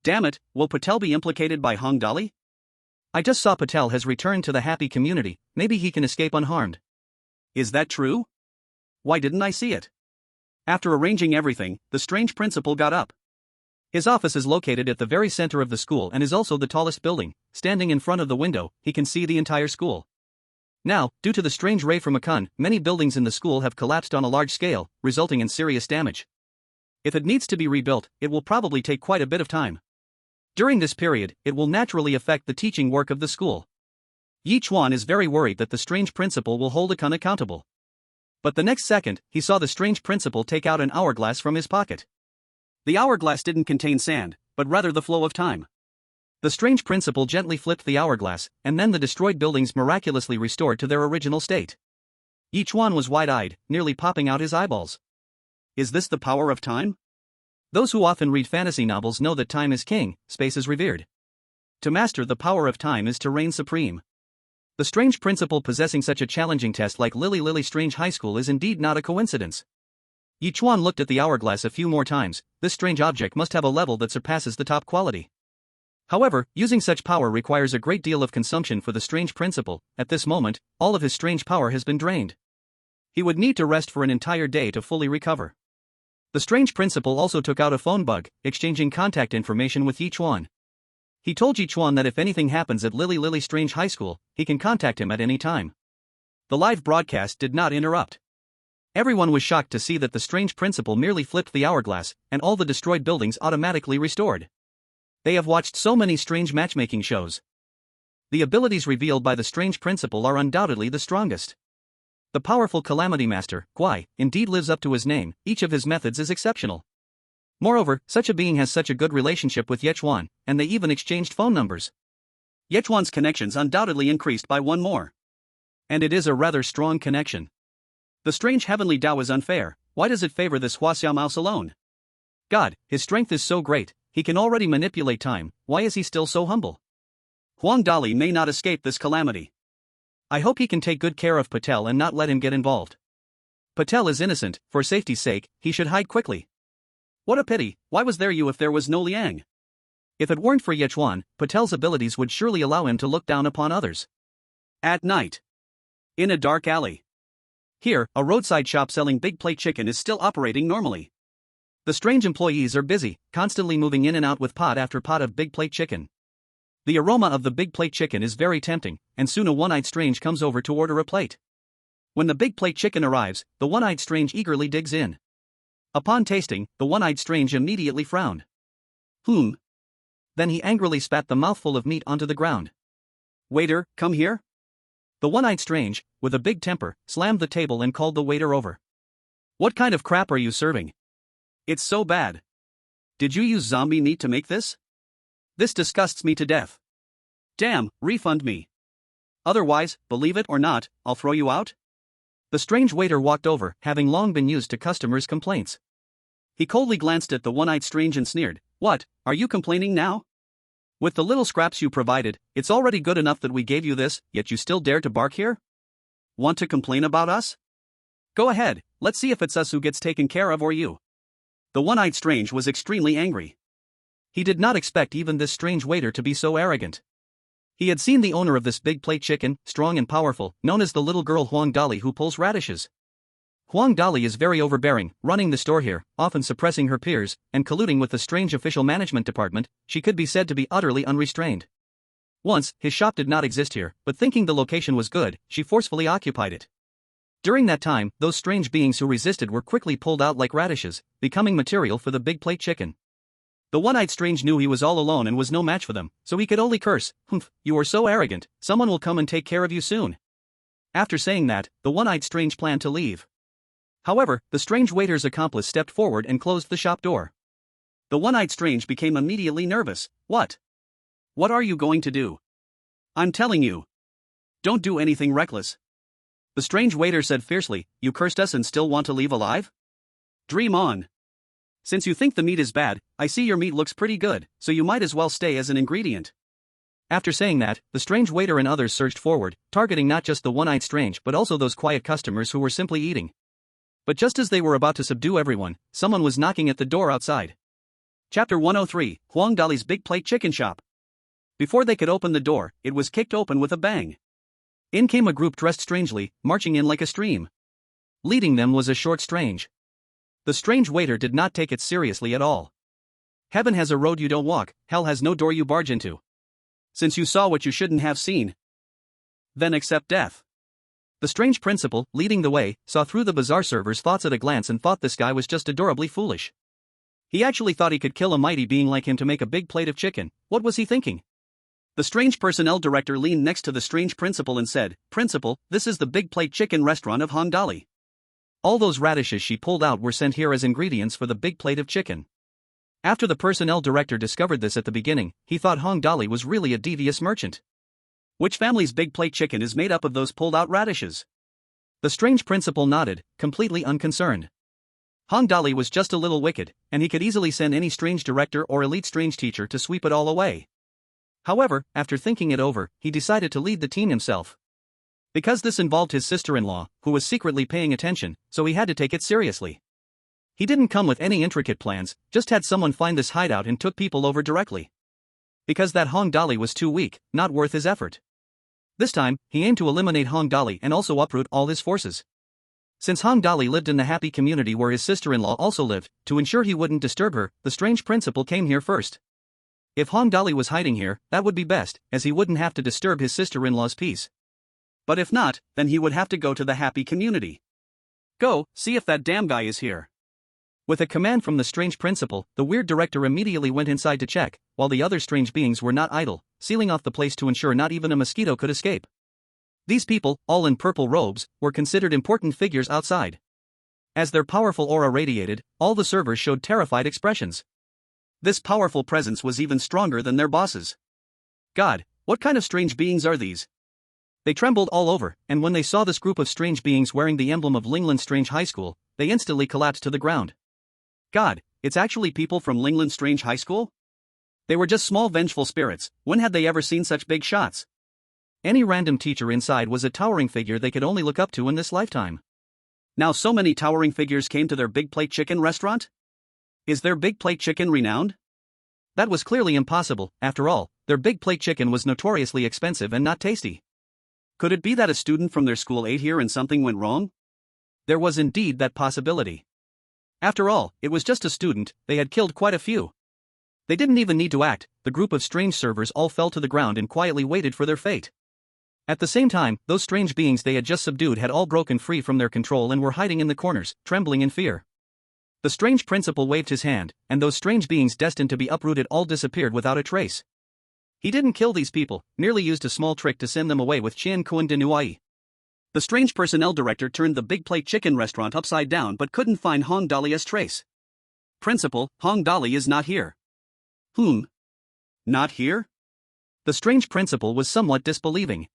Damn it, will Patel be implicated by Hong Dali? I just saw Patel has returned to the happy community, maybe he can escape unharmed. Is that true? Why didn't I see it? After arranging everything, the strange principal got up. His office is located at the very center of the school and is also the tallest building. Standing in front of the window, he can see the entire school. Now, due to the strange ray from Yichuan, many buildings in the school have collapsed on a large scale, resulting in serious damage. If it needs to be rebuilt, it will probably take quite a bit of time. During this period, it will naturally affect the teaching work of the school. Ye Chuan is very worried that the strange principal will hold Yichuan accountable. But the next second, he saw the strange principal take out an hourglass from his pocket. The hourglass didn't contain sand, but rather the flow of time. The strange principal gently flipped the hourglass, and then the destroyed buildings miraculously restored to their original state. Ye Chuan was wide-eyed, nearly popping out his eyeballs. Is this the power of time? Those who often read fantasy novels know that time is king, space is revered. To master the power of time is to reign supreme. The strange principal possessing such a challenging test like Lily Strange High School is indeed not a coincidence. Ye Chuan looked at the hourglass a few more times. This strange object must have a level that surpasses the top quality. However, using such power requires a great deal of consumption for the strange principal. At this moment, all of his strange power has been drained. He would need to rest for an entire day to fully recover. The strange principal also took out a phone bug, exchanging contact information with Ye Chuan. He told Ye Chuan that if anything happens at Lily Strange High School, he can contact him at any time. The live broadcast did not interrupt. Everyone was shocked to see that the strange principal merely flipped the hourglass, and all the destroyed buildings automatically restored. They have watched so many strange matchmaking shows. The abilities revealed by the strange principal are undoubtedly the strongest. The powerful Calamity Master, Guai, indeed lives up to his name. Each of his methods is exceptional. Moreover, such a being has such a good relationship with Ye Chuan, and they even exchanged phone numbers. Ye Chuan's connections undoubtedly increased by one more. And it is a rather strong connection. The strange heavenly Tao is unfair. Why does it favor this Huaxia mouse alone? God, his strength is so great, he can already manipulate time. Why is he still so humble? Huang Dali may not escape this calamity. I hope he can take good care of Patel and not let him get involved. Patel is innocent. For safety's sake, he should hide quickly. What a pity, why was there you if there was no Liang? If it weren't for Ye Chuan, Patel's abilities would surely allow him to look down upon others. At night. In a dark alley. Here, a roadside shop selling big plate chicken is still operating normally. The strange employees are busy, constantly moving in and out with pot after pot of big plate chicken. The aroma of the big plate chicken is very tempting, and soon a one-eyed strange comes over to order a plate. When the big plate chicken arrives, the one-eyed strange eagerly digs in. Upon tasting, the one-eyed strange immediately frowned. Then he angrily spat the mouthful of meat onto the ground. Waiter, come here. The one-eyed strange, with a big temper, slammed the table and called the waiter over. What kind of crap are you serving? It's so bad. Did you use zombie meat to make this? This disgusts me to death. Damn, refund me. Otherwise, believe it or not, I'll throw you out. The strange waiter walked over, having long been used to customers' complaints. He coldly glanced at the one-eyed strange and sneered, What, are you complaining now? With the little scraps you provided, it's already good enough that we gave you this, yet you still dare to bark here? Want to complain about us? Go ahead, let's see if it's us who gets taken care of or you. The one-eyed strange was extremely angry. He did not expect even this strange waiter to be so arrogant. He had seen the owner of this big plate chicken, strong and powerful, known as the little girl Huang Dali who pulls radishes. Huang Dali is very overbearing, running the store here, often suppressing her peers, and colluding with the strange official management department. She could be said to be utterly unrestrained. Once, his shop did not exist here, but thinking the location was good, she forcefully occupied it. During that time, those strange beings who resisted were quickly pulled out like radishes, becoming material for the big plate chicken. The one-eyed strange knew he was all alone and was no match for them, so he could only curse, Humph, you are so arrogant, someone will come and take care of you soon. After saying that, the one-eyed strange planned to leave. However, the strange waiter's accomplice stepped forward and closed the shop door. The one-eyed strange became immediately nervous. What? What are you going to do? I'm telling you. Don't do anything reckless. The strange waiter said fiercely, You cursed us and still want to leave alive? Dream on. Since you think the meat is bad, I see your meat looks pretty good, so you might as well stay as an ingredient. After saying that, the strange waiter and others surged forward, targeting not just the one-eyed strange but also those quiet customers who were simply eating. But just as they were about to subdue everyone, someone was knocking at the door outside. Chapter 103, Huang Dali's Big Plate Chicken Shop. Before they could open the door, it was kicked open with a bang. In came a group dressed strangely, marching in like a stream. Leading them was a short strange. The strange waiter did not take it seriously at all. Heaven has a road you don't walk, hell has no door you barge into. Since you saw what you shouldn't have seen, then accept death. The strange principal, leading the way, saw through the bazaar server's thoughts at a glance and thought this guy was just adorably foolish. He actually thought he could kill a mighty being like him to make a big plate of chicken. What was he thinking? The strange personnel director leaned next to the strange principal and said, "Principal, this is the big plate chicken restaurant of Hongdali. All those radishes she pulled out were sent here as ingredients for the big plate of chicken." After the personnel director discovered this at the beginning, he thought Hongdali was really a devious merchant. Which family's big plate chicken is made up of those pulled out radishes? The strange principal nodded, completely unconcerned. Hongdali was just a little wicked, and he could easily send any strange director or elite strange teacher to sweep it all away. However, after thinking it over, he decided to lead the team himself. Because this involved his sister-in-law, who was secretly paying attention, so he had to take it seriously. He didn't come with any intricate plans, just had someone find this hideout and took people over directly. Because that Hongdali was too weak, not worth his effort. This time, he aimed to eliminate Hongdali and also uproot all his forces. Since Hongdali lived in the happy community where his sister-in-law also lived, to ensure he wouldn't disturb her, the strange principal came here first. If Hongdali was hiding here, that would be best, as he wouldn't have to disturb his sister-in-law's peace. But if not, then he would have to go to the happy community. Go, see if that damn guy is here. With a command from the strange principal, the weird director immediately went inside to check, while the other strange beings were not idle, sealing off the place to ensure not even a mosquito could escape. These people, all in purple robes, were considered important figures outside. As their powerful aura radiated, all the servers showed terrified expressions. This powerful presence was even stronger than their bosses. God, what kind of strange beings are these? They trembled all over, and when they saw this group of strange beings wearing the emblem of Lingland Strange High School, they instantly collapsed to the ground. God, it's actually people from Lingland Strange High School? They were just small vengeful spirits. When had they ever seen such big shots? Any random teacher inside was a towering figure they could only look up to in this lifetime. Now so many towering figures came to their big plate chicken restaurant? Is their big plate chicken renowned? That was clearly impossible. After all, their big plate chicken was notoriously expensive and not tasty. Could it be that a student from their school ate here and something went wrong? There was indeed that possibility. After all, it was just a student, they had killed quite a few. They didn't even need to act, the group of strange servers all fell to the ground and quietly waited for their fate. At the same time, those strange beings they had just subdued had all broken free from their control and were hiding in the corners, trembling in fear. The strange principal waved his hand, and those strange beings destined to be uprooted all disappeared without a trace. He didn't kill these people, merely used a small trick to send them away with Qian Kuan de Nuai. The strange personnel director turned the big plate chicken restaurant upside down but couldn't find Hongdali's trace. Principal, Hongdali is not here. Not here? The strange principal was somewhat disbelieving.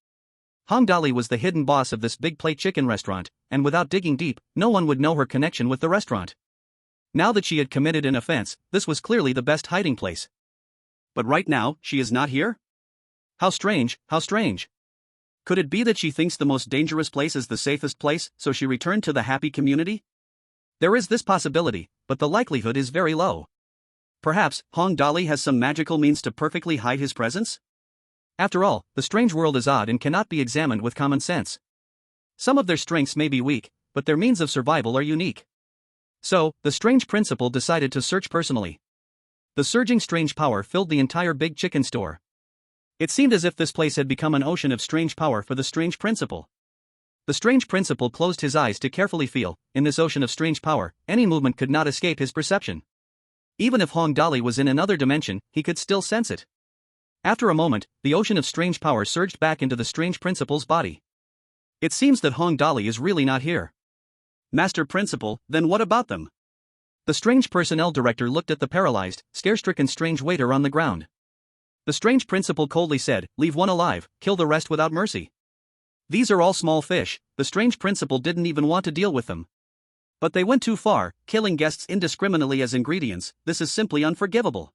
Hongdali was the hidden boss of this big plate chicken restaurant, and without digging deep, no one would know her connection with the restaurant. Now that she had committed an offense, this was clearly the best hiding place. But right now, she is not here? How strange, how strange. Could it be that she thinks the most dangerous place is the safest place, so she returned to the happy community? There is this possibility, but the likelihood is very low. Perhaps, Hongdali has some magical means to perfectly hide his presence? After all, the strange world is odd and cannot be examined with common sense. Some of their strengths may be weak, but their means of survival are unique. So, the strange principal decided to search personally. The surging strange power filled the entire big chicken store. It seemed as if this place had become an ocean of strange power for the strange principal. The strange principal closed his eyes to carefully feel. In this ocean of strange power, any movement could not escape his perception. Even if Hongdali was in another dimension, he could still sense it. After a moment, the ocean of strange power surged back into the strange principal's body. It seems that Hongdali is really not here. Master Principal, then what about them? The strange personnel director looked at the paralyzed, scare-stricken strange waiter on the ground. The strange principal coldly said, "Leave one alive, kill the rest without mercy." These are all small fish, the strange principal didn't even want to deal with them. But they went too far, killing guests indiscriminately as ingredients. This is simply unforgivable.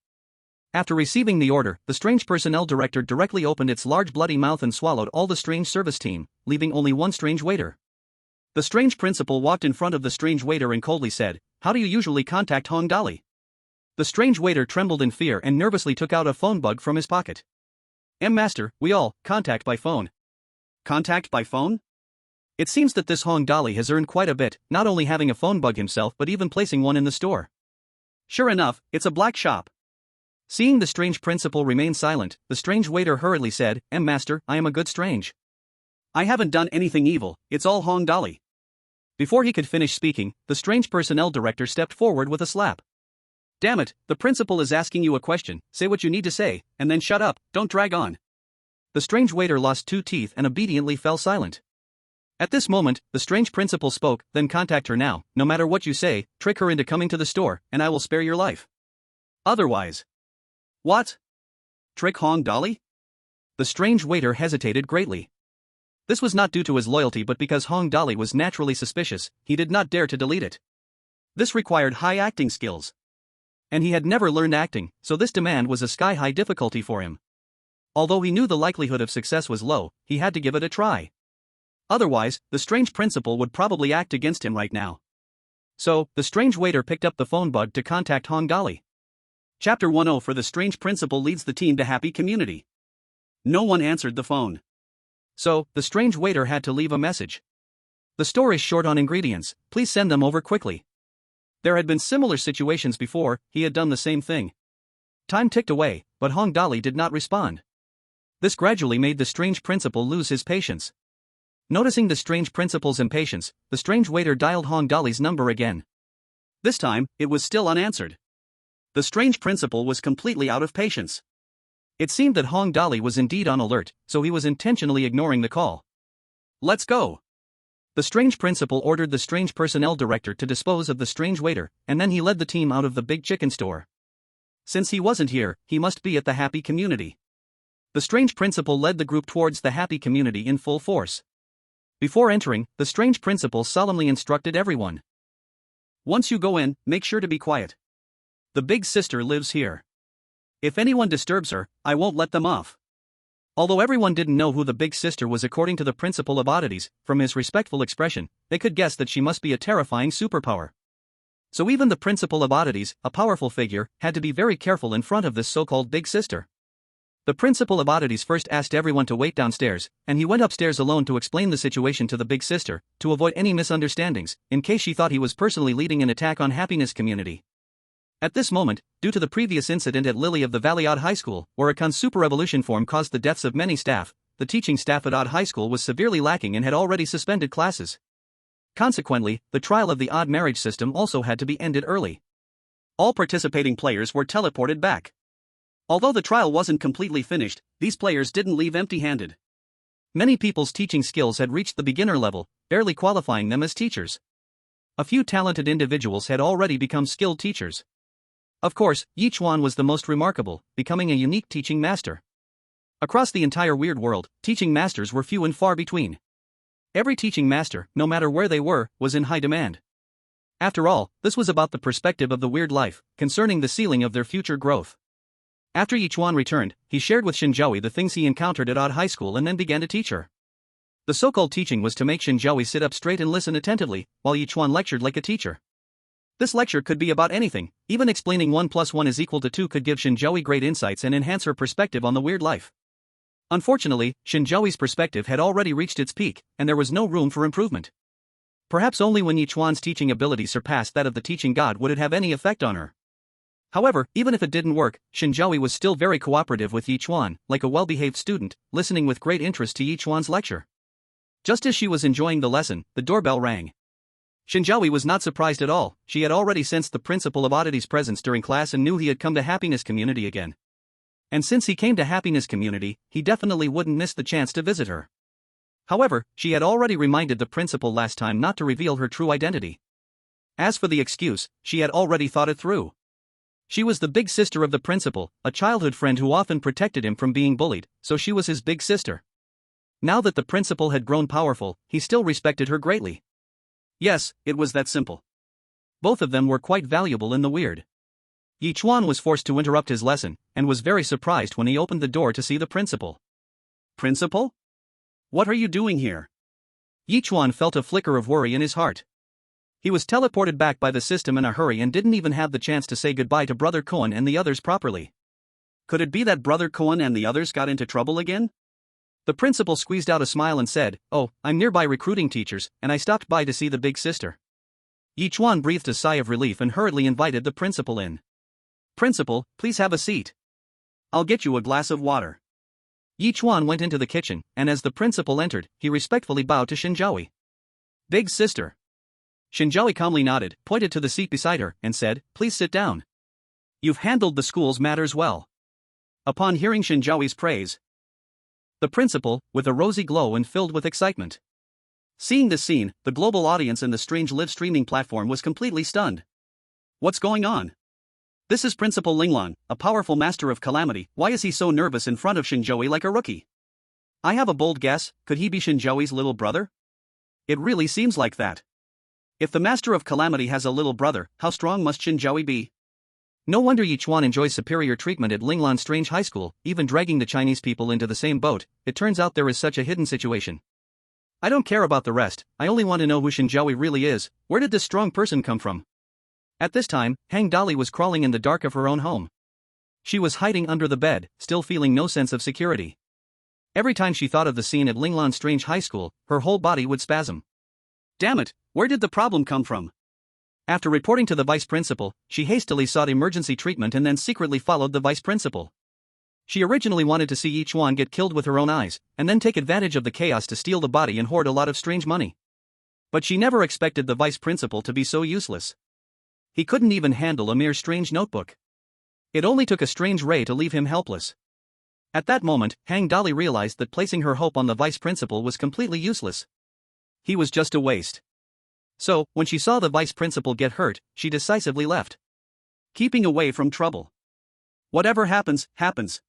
After receiving the order, the strange personnel director directly opened its large bloody mouth and swallowed all the strange service team, leaving only one strange waiter. The strange principal walked in front of the strange waiter and coldly said, "How do you usually contact Hongdali?" The strange waiter trembled in fear and nervously took out a phone bug from his pocket. Master, we all contact by phone." Contact by phone? It seems that this Hongdali has earned quite a bit, not only having a phone bug himself but even placing one in the store. Sure enough, it's a black shop. Seeing the strange principal remain silent, the strange waiter hurriedly said, Master, I am a good strange. I haven't done anything evil, it's all Hongdali." Before he could finish speaking, the strange personnel director stepped forward with a slap. Damn it, the principal is asking you a question, say what you need to say, and then shut up, don't drag on. The strange waiter lost 2 teeth and obediently fell silent. At this moment, the strange principal spoke, then contact her now, no matter what you say, trick her into coming to the store, and I will spare your life. Otherwise. What? Trick Hong Dolly? The strange waiter hesitated greatly. This was not due to his loyalty but because Hong Dolly was naturally suspicious, he did not dare to delete it. This required high acting skills. And he had never learned acting, so this demand was a sky-high difficulty for him. Although he knew the likelihood of success was low, he had to give it a try. Otherwise, the strange principal would probably act against him right now. So, the strange waiter picked up the phone bug to contact Hong Dolly. Chapter 10 for the strange principal leads the team to happy community. No one answered the phone. So, the strange waiter had to leave a message. The store is short on ingredients, please send them over quickly. There had been similar situations before, he had done the same thing. Time ticked away, but Hong Dolly did not respond. This gradually made the strange principal lose his patience. Noticing the strange principal's impatience, the strange waiter dialed Hong Dolly's number again. This time, it was still unanswered. The strange principal was completely out of patience. It seemed that Hong Dolly was indeed on alert, so he was intentionally ignoring the call. Let's go. The strange principal ordered the strange personnel director to dispose of the strange waiter, and then he led the team out of the big chicken store. Since he wasn't here, he must be at the happy community. The strange principal led the group towards the happy community in full force. Before entering, the strange principal solemnly instructed everyone. Once you go in, make sure to be quiet. The big sister lives here. If anyone disturbs her, I won't let them off. Although everyone didn't know who the big sister was according to the principal of oddities, from his respectful expression, they could guess that she must be a terrifying superpower. So even the principal of oddities, a powerful figure, had to be very careful in front of this so-called big sister. The principal of oddities first asked everyone to wait downstairs, and he went upstairs alone to explain the situation to the big sister, to avoid any misunderstandings, in case she thought he was personally leading an attack on happiness community. At this moment, due to the previous incident at Lily of the Valley Odd High School, where a super evolution form caused the deaths of many staff, the teaching staff at Odd High School was severely lacking and had already suspended classes. Consequently, the trial of the odd marriage system also had to be ended early. All participating players were teleported back. Although the trial wasn't completely finished, these players didn't leave empty-handed. Many people's teaching skills had reached the beginner level, barely qualifying them as teachers. A few talented individuals had already become skilled teachers. Of course, Ye Chuan was the most remarkable, becoming a unique teaching master. Across the entire weird world, teaching masters were few and far between. Every teaching master, no matter where they were, was in high demand. After all, this was about the perspective of the weird life, concerning the ceiling of their future growth. After Ye Chuan returned, he shared with Shen Zhaoyi the things he encountered at Odd High School and then began to teach her. The so-called teaching was to make Shen Zhaoyi sit up straight and listen attentively, while Ye Chuan lectured like a teacher. This lecture could be about anything, even explaining 1 + 1 = 2 could give Shen Zhaoyi great insights and enhance her perspective on the weird life. Unfortunately, Shen Zhaoyi's perspective had already reached its peak, and there was no room for improvement. Perhaps only when Ye Chuan's teaching ability surpassed that of the teaching god would it have any effect on her. However, even if it didn't work, Shen Zhaoyi was still very cooperative with Ye Chuan, like a well-behaved student, listening with great interest to Ye Chuan's lecture. Just as she was enjoying the lesson, the doorbell rang. Shen Zhaoyi was not surprised at all, she had already sensed the principal of oddities' presence during class and knew he had come to happiness community again. And since he came to happiness community, he definitely wouldn't miss the chance to visit her. However, she had already reminded the principal last time not to reveal her true identity. As for the excuse, she had already thought it through. She was the big sister of the principal, a childhood friend who often protected him from being bullied, so she was his big sister. Now that the principal had grown powerful, he still respected her greatly. Yes, it was that simple. Both of them were quite valuable in the weird. Ye Chuan was forced to interrupt his lesson, and was very surprised when he opened the door to see the principal. Principal? What are you doing here? Ye Chuan felt a flicker of worry in his heart. He was teleported back by the system in a hurry and didn't even have the chance to say goodbye to Brother Cohen and the others properly. Could it be that Brother Cohen and the others got into trouble again? The principal squeezed out a smile and said, "Oh, I'm nearby recruiting teachers, and I stopped by to see the big sister." Ye Chuan breathed a sigh of relief and hurriedly invited the principal in. "Principal, please have a seat. I'll get you a glass of water." Ye Chuan went into the kitchen, and as the principal entered, he respectfully bowed to Shen Zhaoyi. "Big sister." Shen Zhaoyi calmly nodded, pointed to the seat beside her, and said, "Please sit down." You've handled the school's matters well. Upon hearing Shen Zhaoyi's praise, the principal, with a rosy glow and filled with excitement. Seeing this scene, the global audience and the strange live streaming platform was completely stunned. What's going on? This is Principal Linglan, a powerful master of calamity. Why is he so nervous in front of Shen Zhaoyi like a rookie? I have a bold guess, could he be Shen Zhaoyi's little brother? It really seems like that. If the master of calamity has a little brother, how strong must Shen Zhaoyi be? No wonder Yichuan enjoys superior treatment at Linglan Strange High School, even dragging the Chinese people into the same boat. It turns out there is such a hidden situation. I don't care about the rest, I only want to know who Shen Zhaoyi really is. Where did this strong person come from? At this time, Hang Dali was crawling in the dark of her own home. She was hiding under the bed, still feeling no sense of security. Every time she thought of the scene at Linglan Strange High School, her whole body would spasm. Damn it, where did the problem come from? After reporting to the vice principal, she hastily sought emergency treatment and then secretly followed the vice principal. She originally wanted to see Ye Chuan get killed with her own eyes, and then take advantage of the chaos to steal the body and hoard a lot of strange money. But she never expected the vice principal to be so useless. He couldn't even handle a mere strange notebook. It only took a strange ray to leave him helpless. At that moment, Hang Dali realized that placing her hope on the vice principal was completely useless. He was just a waste. So, when she saw the vice principal get hurt, she decisively left. Keeping away from trouble. Whatever happens, happens.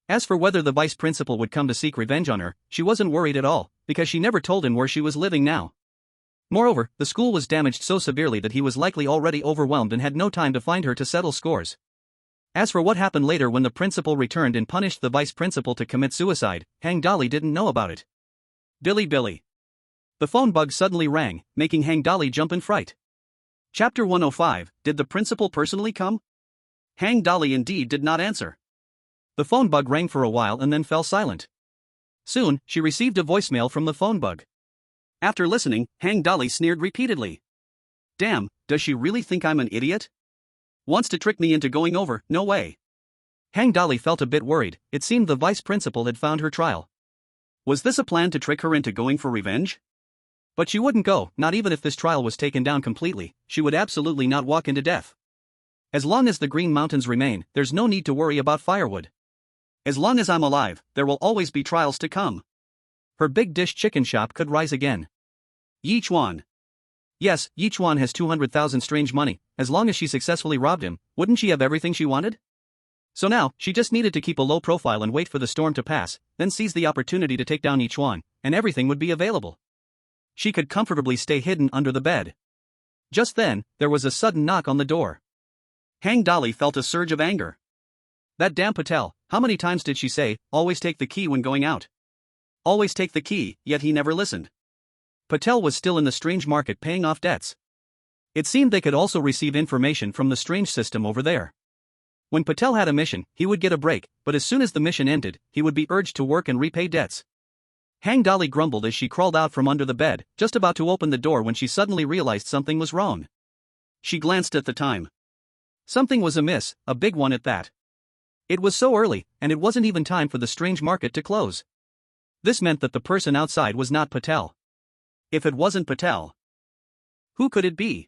As for whether the vice principal would come to seek revenge on her, she wasn't worried at all, because she never told him where she was living now. Moreover, the school was damaged so severely that he was likely already overwhelmed and had no time to find her to settle scores. As for what happened later when the principal returned and punished the vice principal to commit suicide, Hang Dali didn't know about it. Billy. The phone bug suddenly rang, making Hang Dali jump in fright. Chapter 105, Did the principal personally come? Hang Dali indeed did not answer. The phone bug rang for a while and then fell silent. Soon, she received a voicemail from the phone bug. After listening, Hang Dali sneered repeatedly. Damn, does she really think I'm an idiot? Wants to trick me into going over, no way. Hang Dali felt a bit worried. It seemed the vice principal had found her trial. Was this a plan to trick her into going for revenge? But she wouldn't go, not even if this trial was taken down completely. She would absolutely not walk into death. As long as the Green Mountains remain, there's no need to worry about firewood. As long as I'm alive, there will always be trials to come. Her big dish chicken shop could rise again. Ye Chuan. Yes, Ye Chuan has 200,000 strange money. As long as she successfully robbed him, wouldn't she have everything she wanted? So now, she just needed to keep a low profile and wait for the storm to pass, then seize the opportunity to take down Ye Chuan, and everything would be available. She could comfortably stay hidden under the bed. Just then, there was a sudden knock on the door. Hang Dali felt a surge of anger. That damn Patel, how many times did she say, always take the key when going out? Always take the key, yet he never listened. Patel was still in the strange market paying off debts. It seemed they could also receive information from the strange system over there. When Patel had a mission, he would get a break, but as soon as the mission ended, he would be urged to work and repay debts. Hang Dali grumbled as she crawled out from under the bed, just about to open the door when she suddenly realized something was wrong. She glanced at the time. Something was amiss, a big one at that. It was so early, and it wasn't even time for the strange market to close. This meant that the person outside was not Patel. If it wasn't Patel, who could it be?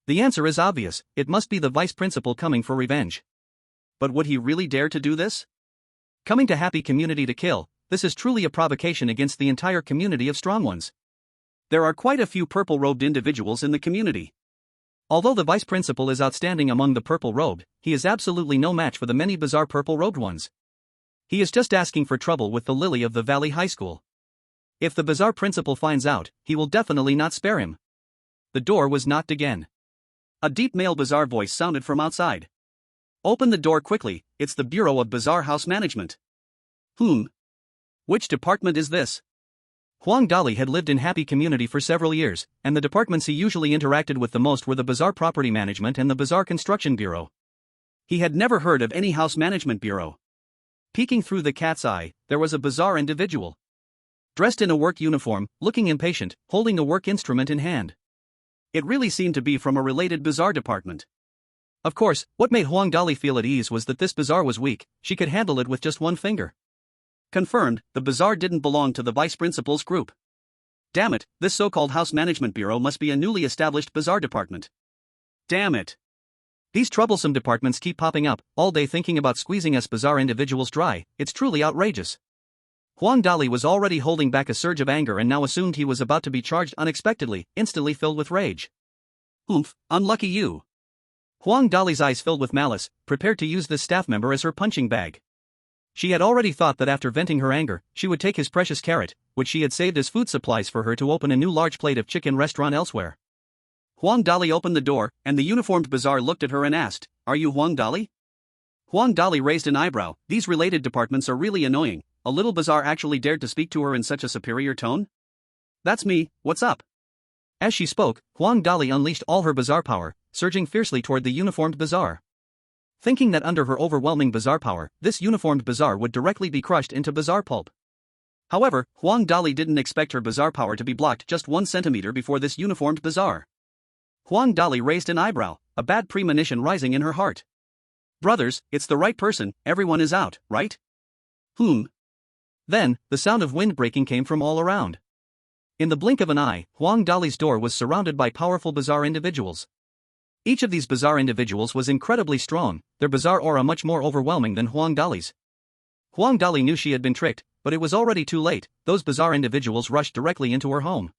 The answer is obvious, it must be the vice principal coming for revenge. But would he really dare to do this? Coming to Happy Community to kill, this is truly a provocation against the entire community of strong ones. There are quite a few purple-robed individuals in the community. Although the vice principal is outstanding among the purple-robed, he is absolutely no match for the many bizarre purple-robed ones. He is just asking for trouble with the Lily of the Valley High School. If the bizarre principal finds out, he will definitely not spare him. The door was knocked again. A deep male bizarre voice sounded from outside. Open the door quickly, it's the Bureau of Bizarre House Management. Which department is this? Huang Dali had lived in Happy Community for several years, and the departments he usually interacted with the most were the Bizarre Property Management and the Bizarre Construction Bureau. He had never heard of any house management bureau. Peeking through the cat's eye, there was a bizarre individual. Dressed in a work uniform, looking impatient, holding a work instrument in hand. It really seemed to be from a related bizarre department. Of course, what made Huang Dali feel at ease was that this bizarre was weak, she could handle it with just one finger. Confirmed, the bizarre didn't belong to the vice principal's group. Damn it, this so-called house management bureau must be a newly established bizarre department. Damn it. These troublesome departments keep popping up, all day thinking about squeezing us bizarre individuals dry. It's truly outrageous. Huang Dali was already holding back a surge of anger and now assumed he was about to be charged unexpectedly, instantly filled with rage. Oomph, unlucky you. Huang Dali's eyes filled with malice, prepared to use this staff member as her punching bag. She had already thought that after venting her anger, she would take his precious carrot, which she had saved as food supplies for her to open a new large plate of chicken restaurant elsewhere. Huang Dali opened the door, and the uniformed bazaar looked at her and asked, "Are you Huang Dali?" Huang Dali raised an eyebrow. These related departments are really annoying. A little bazaar actually dared to speak to her in such a superior tone? "That's me, what's up?" As she spoke, Huang Dali unleashed all her bazaar power, surging fiercely toward the uniformed bazaar. Thinking that under her overwhelming bazaar power, this uniformed bazaar would directly be crushed into bazaar pulp. However, Huang Dali didn't expect her bazaar power to be blocked just 1 centimeter before this uniformed bazaar. Huang Dali raised an eyebrow, a bad premonition rising in her heart. "Brothers, it's the right person, everyone is out, right?" Then, the sound of wind breaking came from all around. In the blink of an eye, Huang Dali's door was surrounded by powerful bazaar individuals. Each of these bazaar individuals was incredibly strong, their bazaar aura much more overwhelming than Huang Dali's. Huang Dali knew she had been tricked, but it was already too late. Those bazaar individuals rushed directly into her home.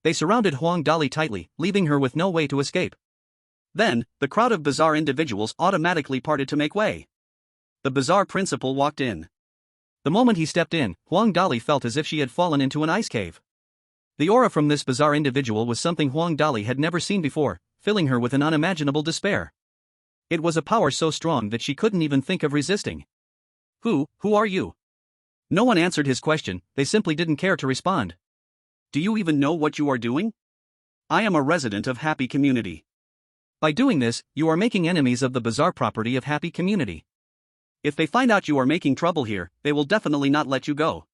They surrounded Huang Dali tightly, leaving her with no way to escape. Then, the crowd of bazaar individuals automatically parted to make way. The bazaar principal walked in. The moment he stepped in, Huang Dali felt as if she had fallen into an ice cave. The aura from this bazaar individual was something Huang Dali had never seen before, filling her with an unimaginable despair. It was a power so strong that she couldn't even think of resisting. Who are you?" No one answered his question, they simply didn't care to respond. "Do you even know what you are doing?" "I am a resident of Happy Community." By doing this, you are making enemies of the bazaar property of Happy Community. If they find out you are making trouble here, they will definitely not let you go.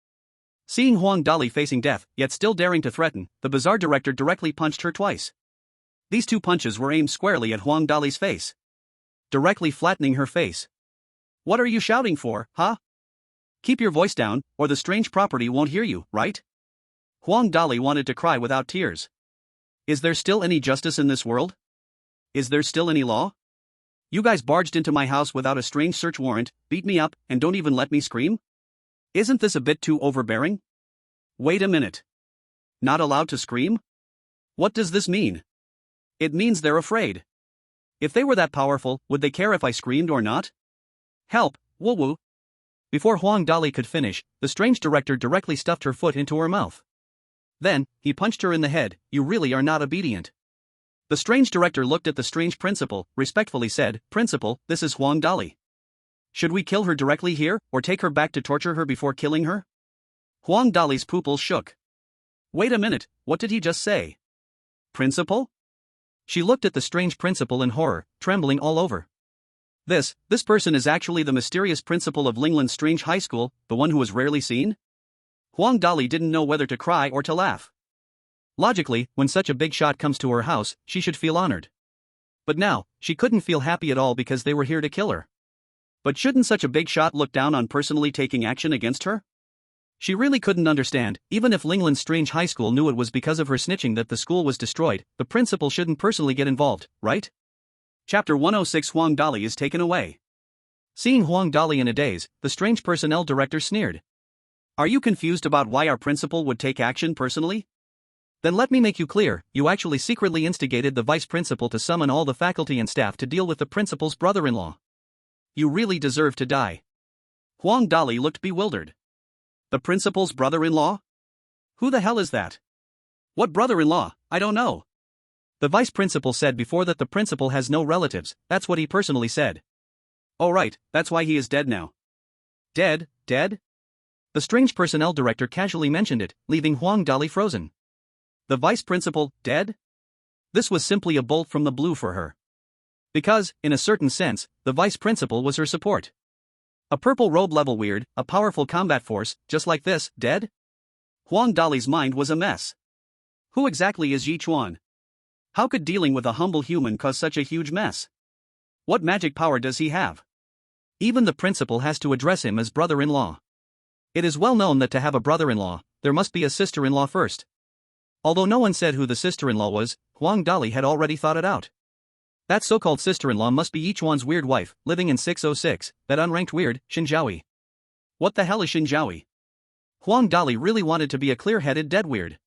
Seeing Huang Dali facing death, yet still daring to threaten, the bazaar director directly punched her twice. These 2 punches were aimed squarely at Huang Dali's face, directly flattening her face. "What are you shouting for, huh? Keep your voice down, or the strange property won't hear you, right?" Huang Dali wanted to cry without tears. Is there still any justice in this world? Is there still any law? You guys barged into my house without a strange search warrant, beat me up, and don't even let me scream? Isn't this a bit too overbearing? Wait a minute. Not allowed to scream? What does this mean? It means they're afraid. If they were that powerful, would they care if I screamed or not? Help, woo woo. Before Huang Dali could finish, the strange director directly stuffed her foot into her mouth. Then, he punched her in the head. "You really are not obedient." The strange director looked at the strange principal, respectfully said, "Principal, this is Huang Dali. Should we kill her directly here, or take her back to torture her before killing her?" Huang Dali's pupils shook. Wait a minute, what did he just say? Principal? She looked at the strange principal in horror, trembling all over. This person is actually the mysterious principal of Linglan's strange high school, the one who was rarely seen? Huang Dali didn't know whether to cry or to laugh. Logically, when such a big shot comes to her house, she should feel honored. But now, she couldn't feel happy at all because they were here to kill her. But shouldn't such a big shot look down on personally taking action against her? She really couldn't understand. Even if Linglan's strange high school knew it was because of her snitching that the school was destroyed, the principal shouldn't personally get involved, right? Chapter 106 Huang Dali is taken away. Seeing Huang Dali in a daze, the strange personnel director sneered. Are you confused about why our principal would take action personally? Then let me make you clear, you actually secretly instigated the vice principal to summon all the faculty and staff to deal with the principal's brother-in-law. You really deserve to die. Huang Dali looked bewildered. The principal's brother-in-law? Who the hell is that? What brother-in-law? I don't know. The vice principal said before that the principal has no relatives, that's what he personally said. Oh right, that's why he is dead now. Dead? The strange personnel director casually mentioned it, leaving Huang Dali frozen. The vice principal, dead? This was simply a bolt from the blue for her. Because, in a certain sense, the vice principal was her support. A purple robe level weird, a powerful combat force, just like this, dead? Huang Dali's mind was a mess. Who exactly is Ye Chuan? How could dealing with a humble human cause such a huge mess? What magic power does he have? Even the principal has to address him as brother-in-law. It is well known that to have a brother-in-law, there must be a sister-in-law first. Although no one said who the sister-in-law was, Huang Dali had already thought it out. That so-called sister-in-law must be Ye Chuan's weird wife, living in 606, that unranked weird, Shen Zhaoyi. What the hell is Shen Zhaoyi? Huang Dali really wanted to be a clear-headed dead weird.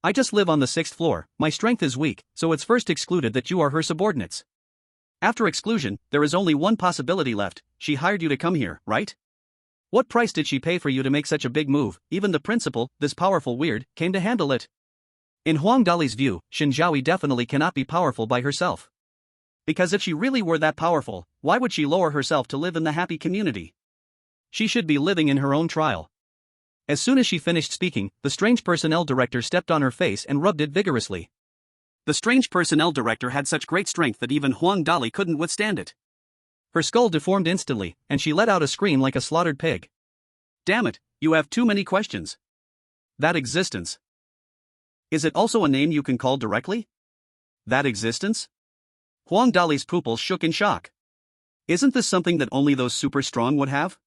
I just live on the 6th floor, my strength is weak, so it's first excluded that you are her subordinates. After exclusion, there is only one possibility left, she hired you to come here, right? What price did she pay for you to make such a big move? Even the principal, this powerful weird, came to handle it. In Huang Dali's view, Shen Zhaoyi definitely cannot be powerful by herself. Because if she really were that powerful, why would she lower herself to live in the happy community? She should be living in her own trial. As soon as she finished speaking, the strange personnel director stepped on her face and rubbed it vigorously. The strange personnel director had such great strength that even Huang Dali couldn't withstand it. Her skull deformed instantly, and she let out a scream like a slaughtered pig. Damn it, you have too many questions. That existence. Is it also a name you can call directly? That existence? Huang Dali's pupils shook in shock. Isn't this something that only those super strong would have?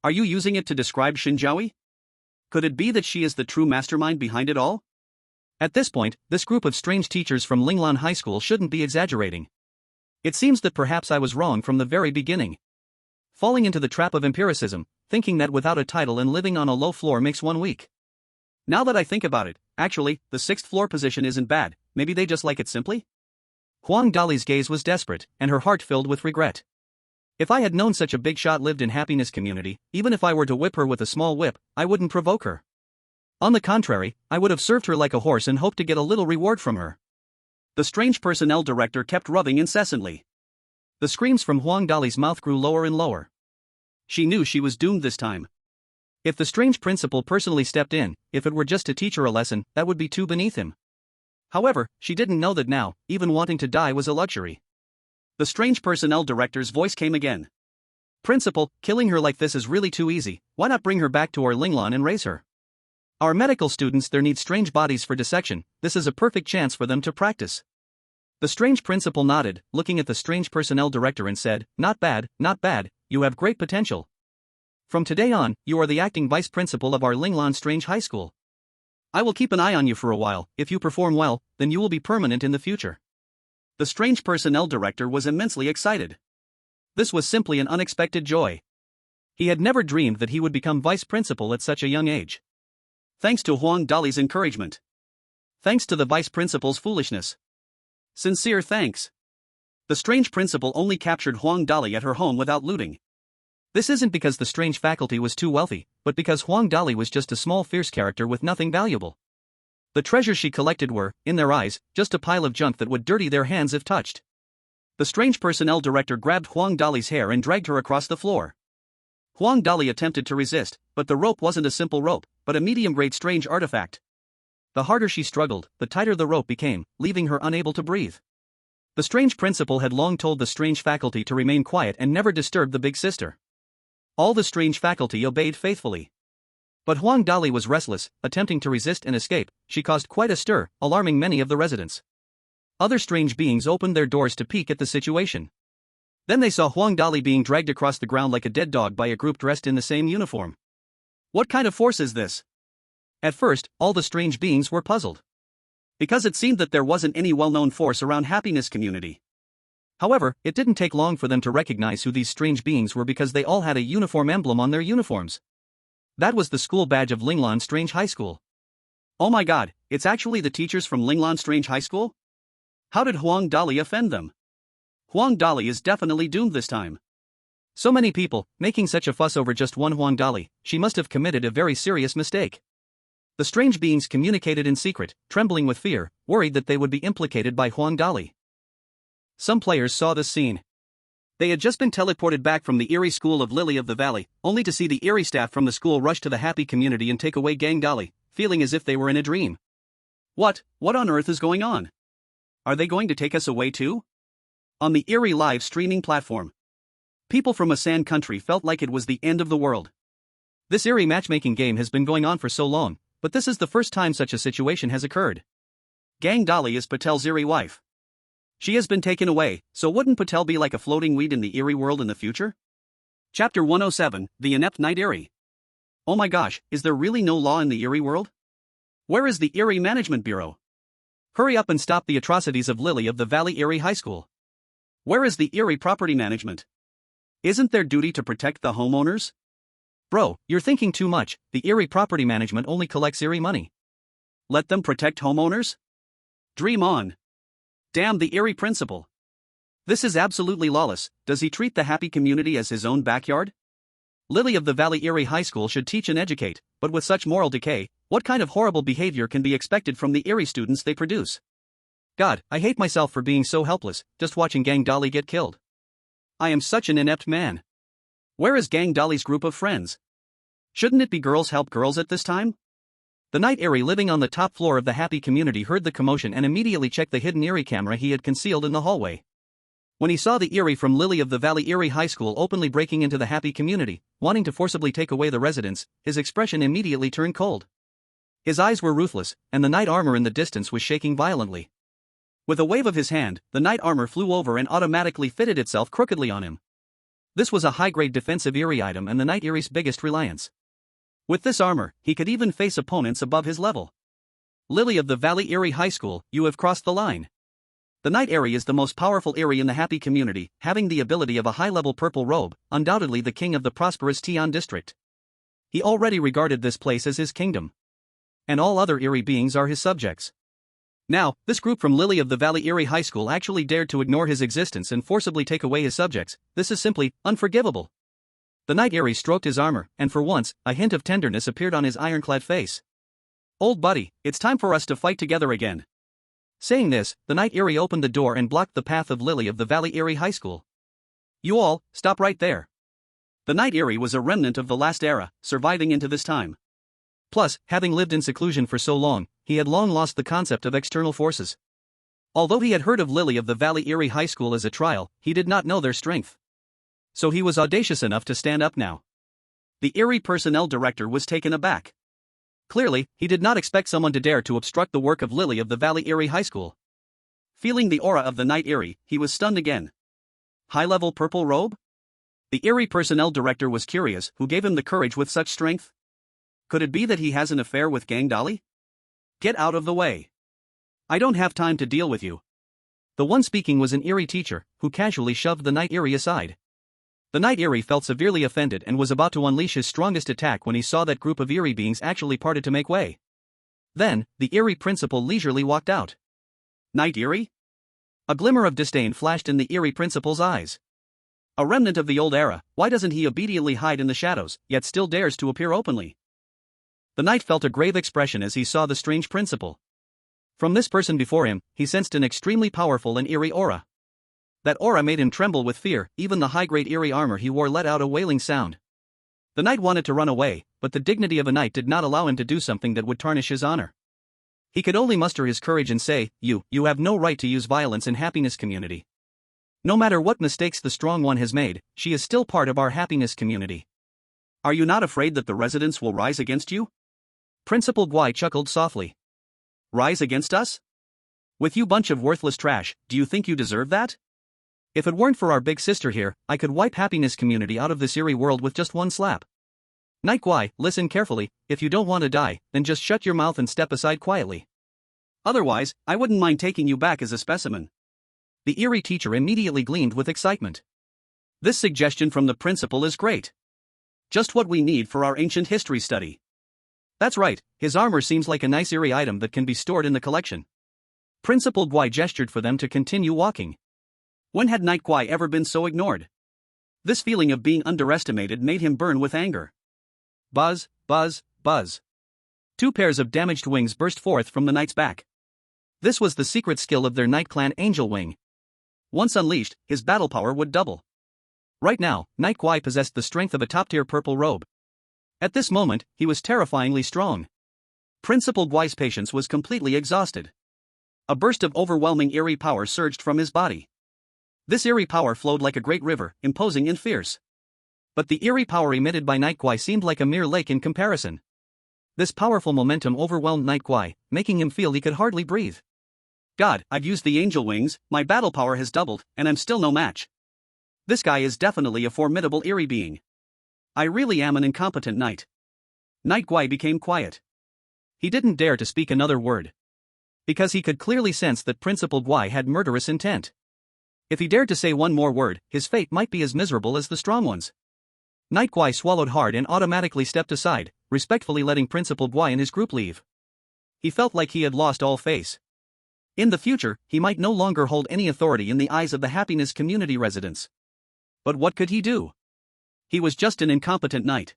Are you using it to describe Shen Zhaoyi? Could it be that she is the true mastermind behind it all? At this point, this group of strange teachers from Linglan High School shouldn't be exaggerating. It seems that perhaps I was wrong from the very beginning. Falling into the trap of empiricism, thinking that without a title and living on a low floor makes one weak. Now that I think about it, actually, the 6th floor position isn't bad, maybe they just like it simply? Huang Dali's gaze was desperate, and her heart filled with regret. If I had known such a big shot lived in happiness community, even if I were to whip her with a small whip, I wouldn't provoke her. On the contrary, I would have served her like a horse and hoped to get a little reward from her. The strange personnel director kept rubbing incessantly. The screams from Huang Dali's mouth grew lower and lower. She knew she was doomed this time. If the strange principal personally stepped in, if it were just to teach her a lesson, that would be too beneath him. However, she didn't know that now, even wanting to die was a luxury. The strange personnel director's voice came again. Principal, killing her like this is really too easy, why not bring her back to our Linglan and raise her? Our medical students there need strange bodies for dissection, this is a perfect chance for them to practice. The strange principal nodded, looking at the strange personnel director and said, not bad, you have great potential. From today on, you are the acting vice principal of our Linglan Strange High School. I will keep an eye on you for a while, if you perform well, then you will be permanent in the future. The strange personnel director was immensely excited. This was simply an unexpected joy. He had never dreamed that he would become vice principal at such a young age. Thanks to Huang Dali's encouragement. Thanks to the vice principal's foolishness. Sincere thanks. The strange principal only captured Huang Dali at her home without looting. This isn't because the strange faculty was too wealthy, but because Huang Dali was just a small fierce character with nothing valuable. The treasures she collected were, in their eyes, just a pile of junk that would dirty their hands if touched. The strange personnel director grabbed Huang Dali's hair and dragged her across the floor. Huang Dali attempted to resist, but the rope wasn't a simple rope, but a medium-grade strange artifact. The harder she struggled, the tighter the rope became, leaving her unable to breathe. The strange principal had long told the strange faculty to remain quiet and never disturb the big sister. All the strange faculty obeyed faithfully. But Huang Dali was restless, attempting to resist and escape. She caused quite a stir, alarming many of the residents. Other strange beings opened their doors to peek at the situation. Then they saw Huang Dali being dragged across the ground like a dead dog by a group dressed in the same uniform. What kind of force is this? At first, all the strange beings were puzzled. Because it seemed that there wasn't any well-known force around happiness community. However, it didn't take long for them to recognize who these strange beings were because they all had a uniform emblem on their uniforms. That was the school badge of Linglan Strange High School. Oh my god, it's actually the teachers from Linglan Strange High School? How did Huang Dali offend them? Huang Dali is definitely doomed this time. So many people, making such a fuss over just one Huang Dali, she must have committed a very serious mistake. The strange beings communicated in secret, trembling with fear, worried that they would be implicated by Huang Dali. Some players saw this scene. They had just been teleported back from the Eerie School of Lily of the Valley, only to see the Eerie staff from the school rush to the happy community and take away Gang Dali, feeling as if they were in a dream. What on earth is going on? Are they going to take us away too? On the Eerie live streaming platform, people from Asan country felt like it was the end of the world. This Eerie matchmaking game has been going on for so long, but this is the first time such a situation has occurred. Gang Dali is Patel's Eerie wife. She has been taken away, so wouldn't Patel be like a floating weed in the Eerie world in the future? Chapter 107, The Inept Knight Eerie. Oh my gosh, is there really no law in the Eerie world? Where is the Eerie Management Bureau? Hurry up and stop the atrocities of Lily of the Valley Eerie High School. Where is the Eerie property management? Isn't their duty to protect the homeowners? Bro, you're thinking too much. The Eerie property management only collects Eerie money. Let them protect homeowners? Dream on. Damn the Eerie principal. This is absolutely lawless. Does he treat the happy community as his own backyard? Lily of the Valley Eerie High School should teach and educate, but with such moral decay, what kind of horrible behavior can be expected from the Eerie students they produce? God, I hate myself for being so helpless, just watching Gang Dolly get killed. I am such an inept man. Where is Gang Dolly's group of friends? Shouldn't it be girls help girls at this time? The Night Eerie living on the top floor of the happy community heard the commotion and immediately checked the hidden Eerie camera he had concealed in the hallway. When he saw the Eerie from Lily of the Valley Eerie High School openly breaking into the happy community, wanting to forcibly take away the residents, his expression immediately turned cold. His eyes were ruthless, and the knight armor in the distance was shaking violently. With a wave of his hand, the knight armor flew over and automatically fitted itself crookedly on him. This was a high-grade defensive Eerie item and the Night Eerie's biggest reliance. With this armor, he could even face opponents above his level. Lily of the Valley Eerie High School, you have crossed the line. The Night Eerie is the most powerful Eerie in the happy community, having the ability of a high-level purple robe, undoubtedly the king of the prosperous Tian district. He already regarded this place as his kingdom. And all other Eerie beings are his subjects. Now, this group from Lily of the Valley Eerie High School actually dared to ignore his existence and forcibly take away his subjects. This is simply unforgivable. The Night Eerie stroked his armor, and for once, a hint of tenderness appeared on his ironclad face. Old buddy, it's time for us to fight together again. Saying this, the Night Eerie opened the door and blocked the path of Lily of the Valley Eerie High School. You all, stop right there. The Night Eerie was a remnant of the last era, surviving into this time. Plus, having lived in seclusion for so long, he had long lost the concept of external forces. Although he had heard of Lily of the Valley Eerie High School as a trial, he did not know their strength. So he was audacious enough to stand up now. The Eerie personnel director was taken aback. Clearly, he did not expect someone to dare to obstruct the work of Lily of the Valley Eerie High School. Feeling the aura of the Night Eerie, he was stunned again. High-level purple robe? The Eerie personnel director was curious, who gave him the courage with such strength? Could it be that he has an affair with Gang Dolly? Get out of the way. I don't have time to deal with you. The one speaking was an Eerie teacher, who casually shoved the Night Eerie aside. The Night Eerie felt severely offended and was about to unleash his strongest attack when he saw that group of Eerie beings actually parted to make way. Then, the Eerie principal leisurely walked out. Night Eerie? A glimmer of disdain flashed in the Eerie principal's eyes. A remnant of the old era, why doesn't he obediently hide in the shadows, yet still dares to appear openly? The knight felt a grave expression as he saw the strange principal. From this person before him, he sensed an extremely powerful and eerie aura. That aura made him tremble with fear, even the high-grade Eerie armor he wore let out a wailing sound. The knight wanted to run away, but the dignity of a knight did not allow him to do something that would tarnish his honor. He could only muster his courage and say, You have no right to use violence in happiness community. No matter what mistakes the strong one has made, she is still part of our happiness community. Are you not afraid that the residents will rise against you? Principal Guai chuckled softly. Rise against us? With you bunch of worthless trash, do you think you deserve that? If it weren't for our big sister here, I could wipe happiness community out of this Eerie world with just one slap. Night Guai, listen carefully, if you don't want to die, then just shut your mouth and step aside quietly. Otherwise, I wouldn't mind taking you back as a specimen. The Eerie teacher immediately gleamed with excitement. This suggestion from the principal is great. Just what we need for our ancient history study. That's right, his armor seems like a nice Eerie item that can be stored in the collection. Principal Guai gestured for them to continue walking. When had Night Guai ever been so ignored? This feeling of being underestimated made him burn with anger. Buzz, buzz, buzz. 2 pairs of damaged wings burst forth from the knight's back. This was the secret skill of their Night Clan Angel Wing. Once unleashed, his battle power would double. Right now, Night Guai possessed the strength of a top-tier purple robe. At this moment, he was terrifyingly strong. Principal Guai's patience was completely exhausted. A burst of overwhelming Eerie power surged from his body. This Eerie power flowed like a great river, imposing and fierce. But the Eerie power emitted by Night Guai seemed like a mere lake in comparison. This powerful momentum overwhelmed Night Guai, making him feel he could hardly breathe. God, I've used the angel wings, my battle power has doubled, and I'm still no match. This guy is definitely a formidable Eerie being. I really am an incompetent knight. Night Guai became quiet. He didn't dare to speak another word. Because he could clearly sense that Principal Guai had murderous intent. If he dared to say one more word, his fate might be as miserable as the strong one's. Knight Guai swallowed hard and automatically stepped aside, respectfully letting Principal Guai and his group leave. He felt like he had lost all face. In the future, he might no longer hold any authority in the eyes of the happiness community residents. But what could he do? He was just an incompetent knight.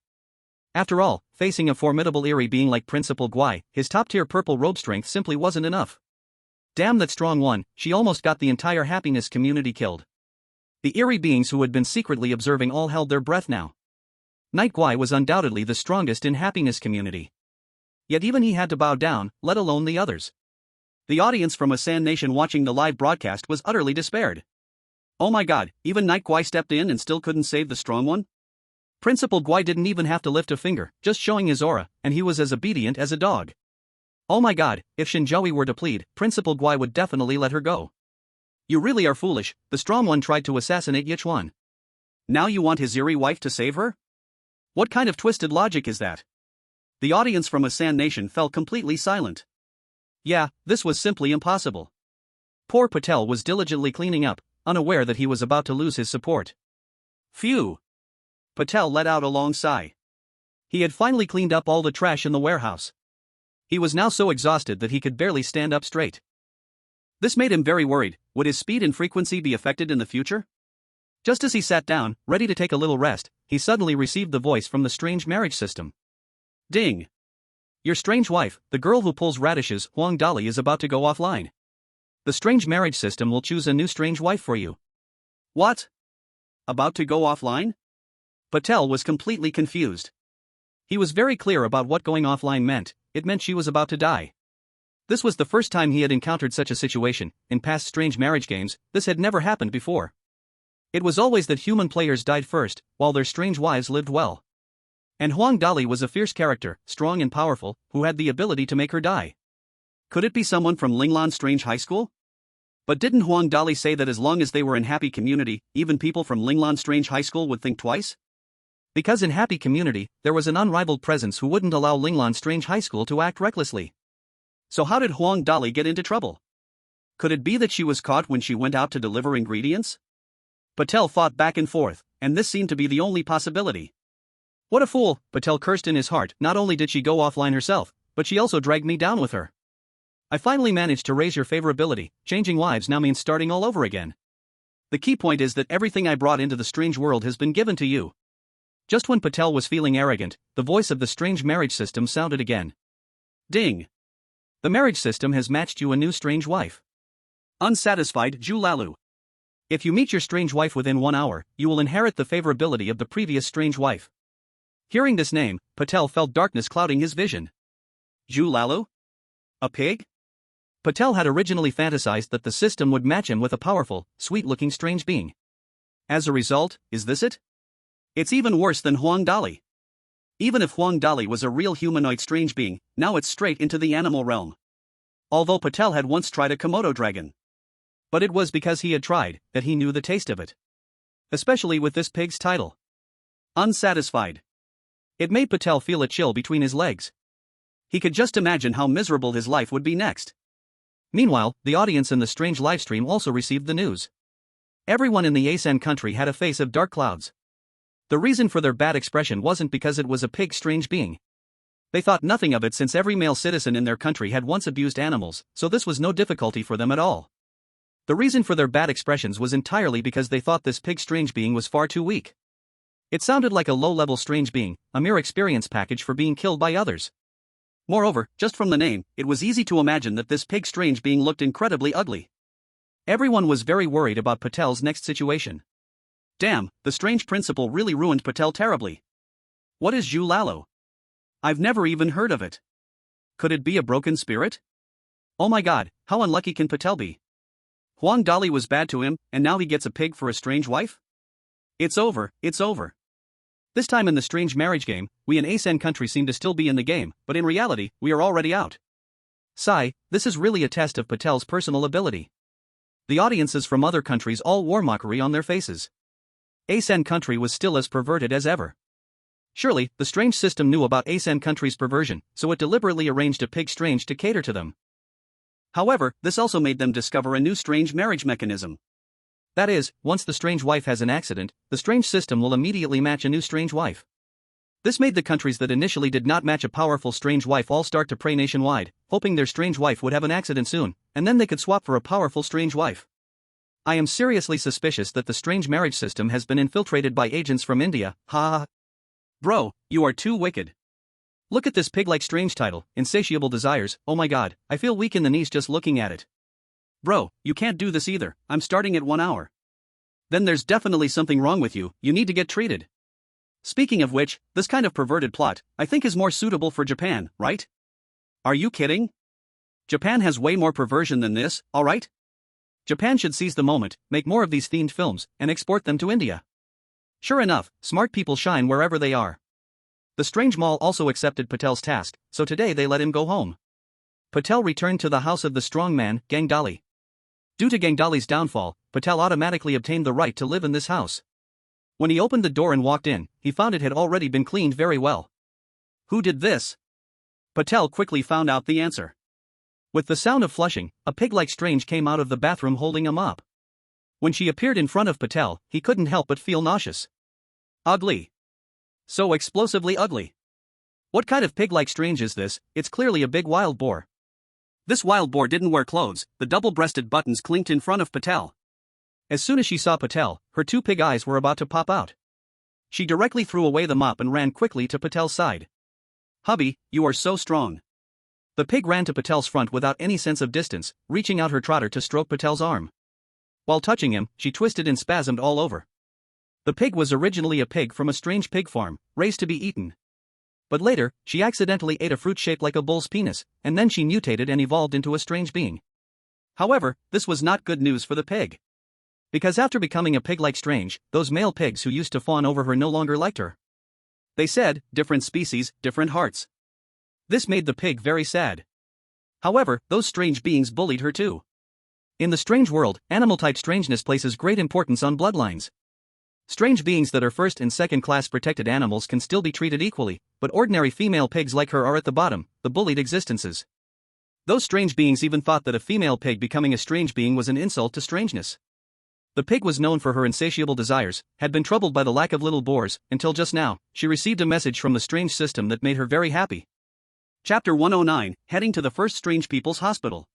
After all, facing a formidable eerie being like Principal Guai, his top-tier purple robe strength simply wasn't enough. Damn that strong one, she almost got the entire happiness community killed. The eerie beings who had been secretly observing all held their breath now. Knight Guai was undoubtedly the strongest in happiness community. Yet even he had to bow down, let alone the others. The audience from Asan Nation watching the live broadcast was utterly despaired. Oh my god, even Knight Guai stepped in and still couldn't save the strong one? Principal Guai didn't even have to lift a finger, just showing his aura, and he was as obedient as a dog. Oh my god, if Shen Zhaoyi were to plead, Principal Guai would definitely let her go. You really are foolish, the strong one tried to assassinate Ye Chuan. Now you want his eerie wife to save her? What kind of twisted logic is that? The audience from Asan Nation fell completely silent. Yeah, this was simply impossible. Poor Patel was diligently cleaning up, unaware that he was about to lose his support. Phew! Patel let out a long sigh. He had finally cleaned up all the trash in the warehouse. He was now so exhausted that he could barely stand up straight. This made him very worried. Would his speed and frequency be affected in the future? Just as he sat down, ready to take a little rest, he suddenly received the voice from the strange marriage system. Ding! Your strange wife, the girl who pulls radishes, Huang Dali, is about to go offline. The strange marriage system will choose a new strange wife for you. What? About to go offline? Patel was completely confused. He was very clear about what going offline meant. It meant she was about to die. This was the first time he had encountered such a situation. In past strange marriage games, this had never happened before. It was always that human players died first, while their strange wives lived well. And Huang Dali was a fierce character, strong and powerful, who had the ability to make her die. Could it be someone from Linglan Strange High School? But didn't Huang Dali say that as long as they were in happy community, even people from Linglan Strange High School would think twice? Because in happy community, there was an unrivaled presence who wouldn't allow Linglan Strange High School to act recklessly. So how did Huang Dali get into trouble? Could it be that she was caught when she went out to deliver ingredients? Patel fought back and forth, and this seemed to be the only possibility. What a fool, Patel cursed in his heart. Not only did she go offline herself, but she also dragged me down with her. I finally managed to raise your favorability. Changing wives now means starting all over again. The key point is that everything I brought into the strange world has been given to you. Just when Patel was feeling arrogant, the voice of the strange marriage system sounded again. Ding! The marriage system has matched you a new strange wife. Unsatisfied, Zhu Lalu. If you meet your strange wife within 1 hour, you will inherit the favorability of the previous strange wife. Hearing this name, Patel felt darkness clouding his vision. Zhu Lalu? A pig? Patel had originally fantasized that the system would match him with a powerful, sweet-looking strange being. As a result, is this it? It's even worse than Huang Dali. Even if Huang Dali was a real humanoid strange being, now it's straight into the animal realm. Although Patel had once tried a Komodo dragon. But it was because he had tried that he knew the taste of it. Especially with this pig's title. Unsatisfied. It made Patel feel a chill between his legs. He could just imagine how miserable his life would be next. Meanwhile, the audience in the strange livestream also received the news. Everyone in the Asen country had a face of dark clouds. The reason for their bad expression wasn't because it was a pig strange being. They thought nothing of it since every male citizen in their country had once abused animals, so this was no difficulty for them at all. The reason for their bad expressions was entirely because they thought this pig strange being was far too weak. It sounded like a low-level strange being, a mere experience package for being killed by others. Moreover, just from the name, it was easy to imagine that this pig strange being looked incredibly ugly. Everyone was very worried about Patel's next situation. Damn, the strange principal really ruined Patel terribly. What is Zhu Lalu? I've never even heard of it. Could it be a broken spirit? Oh my god, how unlucky can Patel be? Huang Dali was bad to him, and now he gets a pig for a strange wife? It's over, it's over. This time in the strange marriage game, we in Asen country seem to still be in the game, but in reality, we are already out. Sigh, this is really a test of Patel's personal ability. The audiences from other countries all wore mockery on their faces. Asen country was still as perverted as ever. Surely, the strange system knew about Asen country's perversion, so it deliberately arranged a pig strange to cater to them. However, this also made them discover a new strange marriage mechanism. That is, once the strange wife has an accident, the strange system will immediately match a new strange wife. This made the countries that initially did not match a powerful strange wife all start to pray nationwide, hoping their strange wife would have an accident soon, and then they could swap for a powerful strange wife. I am seriously suspicious that the strange marriage system has been infiltrated by agents from India, ha ha. Bro, you are too wicked. Look at this pig-like strange title, Insatiable Desires. Oh my god, I feel weak in the knees just looking at it. Bro, you can't do this either, I'm starting at 1 hour. Then there's definitely something wrong with you, you need to get treated. Speaking of which, this kind of perverted plot, I think is more suitable for Japan, right? Are you kidding? Japan has way more perversion than this, alright? Japan should seize the moment, make more of these themed films, and export them to India. Sure enough, smart people shine wherever they are. The strange mall also accepted Patel's task, so today they let him go home. Patel returned to the house of the strong man, Gangdali. Due to Gangdali's downfall, Patel automatically obtained the right to live in this house. When he opened the door and walked in, he found it had already been cleaned very well. Who did this? Patel quickly found out the answer. With the sound of flushing, a pig-like strange came out of the bathroom holding a mop. When she appeared in front of Patel, he couldn't help but feel nauseous. Ugly. So explosively ugly. What kind of pig-like strange is this? It's clearly a big wild boar. This wild boar didn't wear clothes, the double-breasted buttons clinked in front of Patel. As soon as she saw Patel, her two pig eyes were about to pop out. She directly threw away the mop and ran quickly to Patel's side. Hubby, you are so strong. The pig ran to Patel's front without any sense of distance, reaching out her trotter to stroke Patel's arm. While touching him, she twisted and spasmed all over. The pig was originally a pig from a strange pig farm, raised to be eaten. But later, she accidentally ate a fruit shaped like a bull's penis, and then she mutated and evolved into a strange being. However, this was not good news for the pig. Because after becoming a pig-like strange, those male pigs who used to fawn over her no longer liked her. They said, different species, different hearts. This made the pig very sad. However, those strange beings bullied her too. In the strange world, animal-type strangeness places great importance on bloodlines. Strange beings that are first and second-class protected animals can still be treated equally, but ordinary female pigs like her are at the bottom, the bullied existences. Those strange beings even thought that a female pig becoming a strange being was an insult to strangeness. The pig was known for her insatiable desires, had been troubled by the lack of little boars, until just now, she received a message from the strange system that made her very happy. Chapter 109, Heading to the First Strange People's Hospital.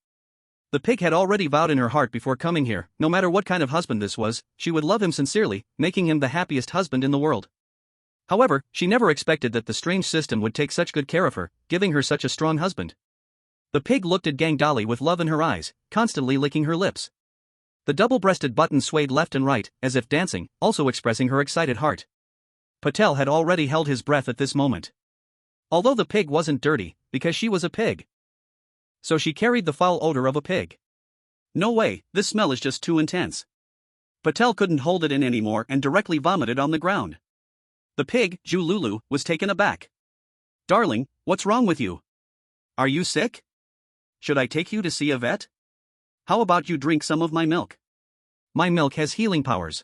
The pig had already vowed in her heart before coming here, no matter what kind of husband this was, she would love him sincerely, making him the happiest husband in the world. However, she never expected that the strange system would take such good care of her, giving her such a strong husband. The pig looked at Gangdali with love in her eyes, constantly licking her lips. The double-breasted button swayed left and right, as if dancing, also expressing her excited heart. Patel had already held his breath at this moment. Although the pig wasn't dirty, because she was a pig. So she carried the foul odor of a pig. No way, this smell is just too intense. Patel couldn't hold it in anymore and directly vomited on the ground. The pig, Jululu, was taken aback. Darling, what's wrong with you? Are you sick? Should I take you to see a vet? How about you drink some of my milk? My milk has healing powers.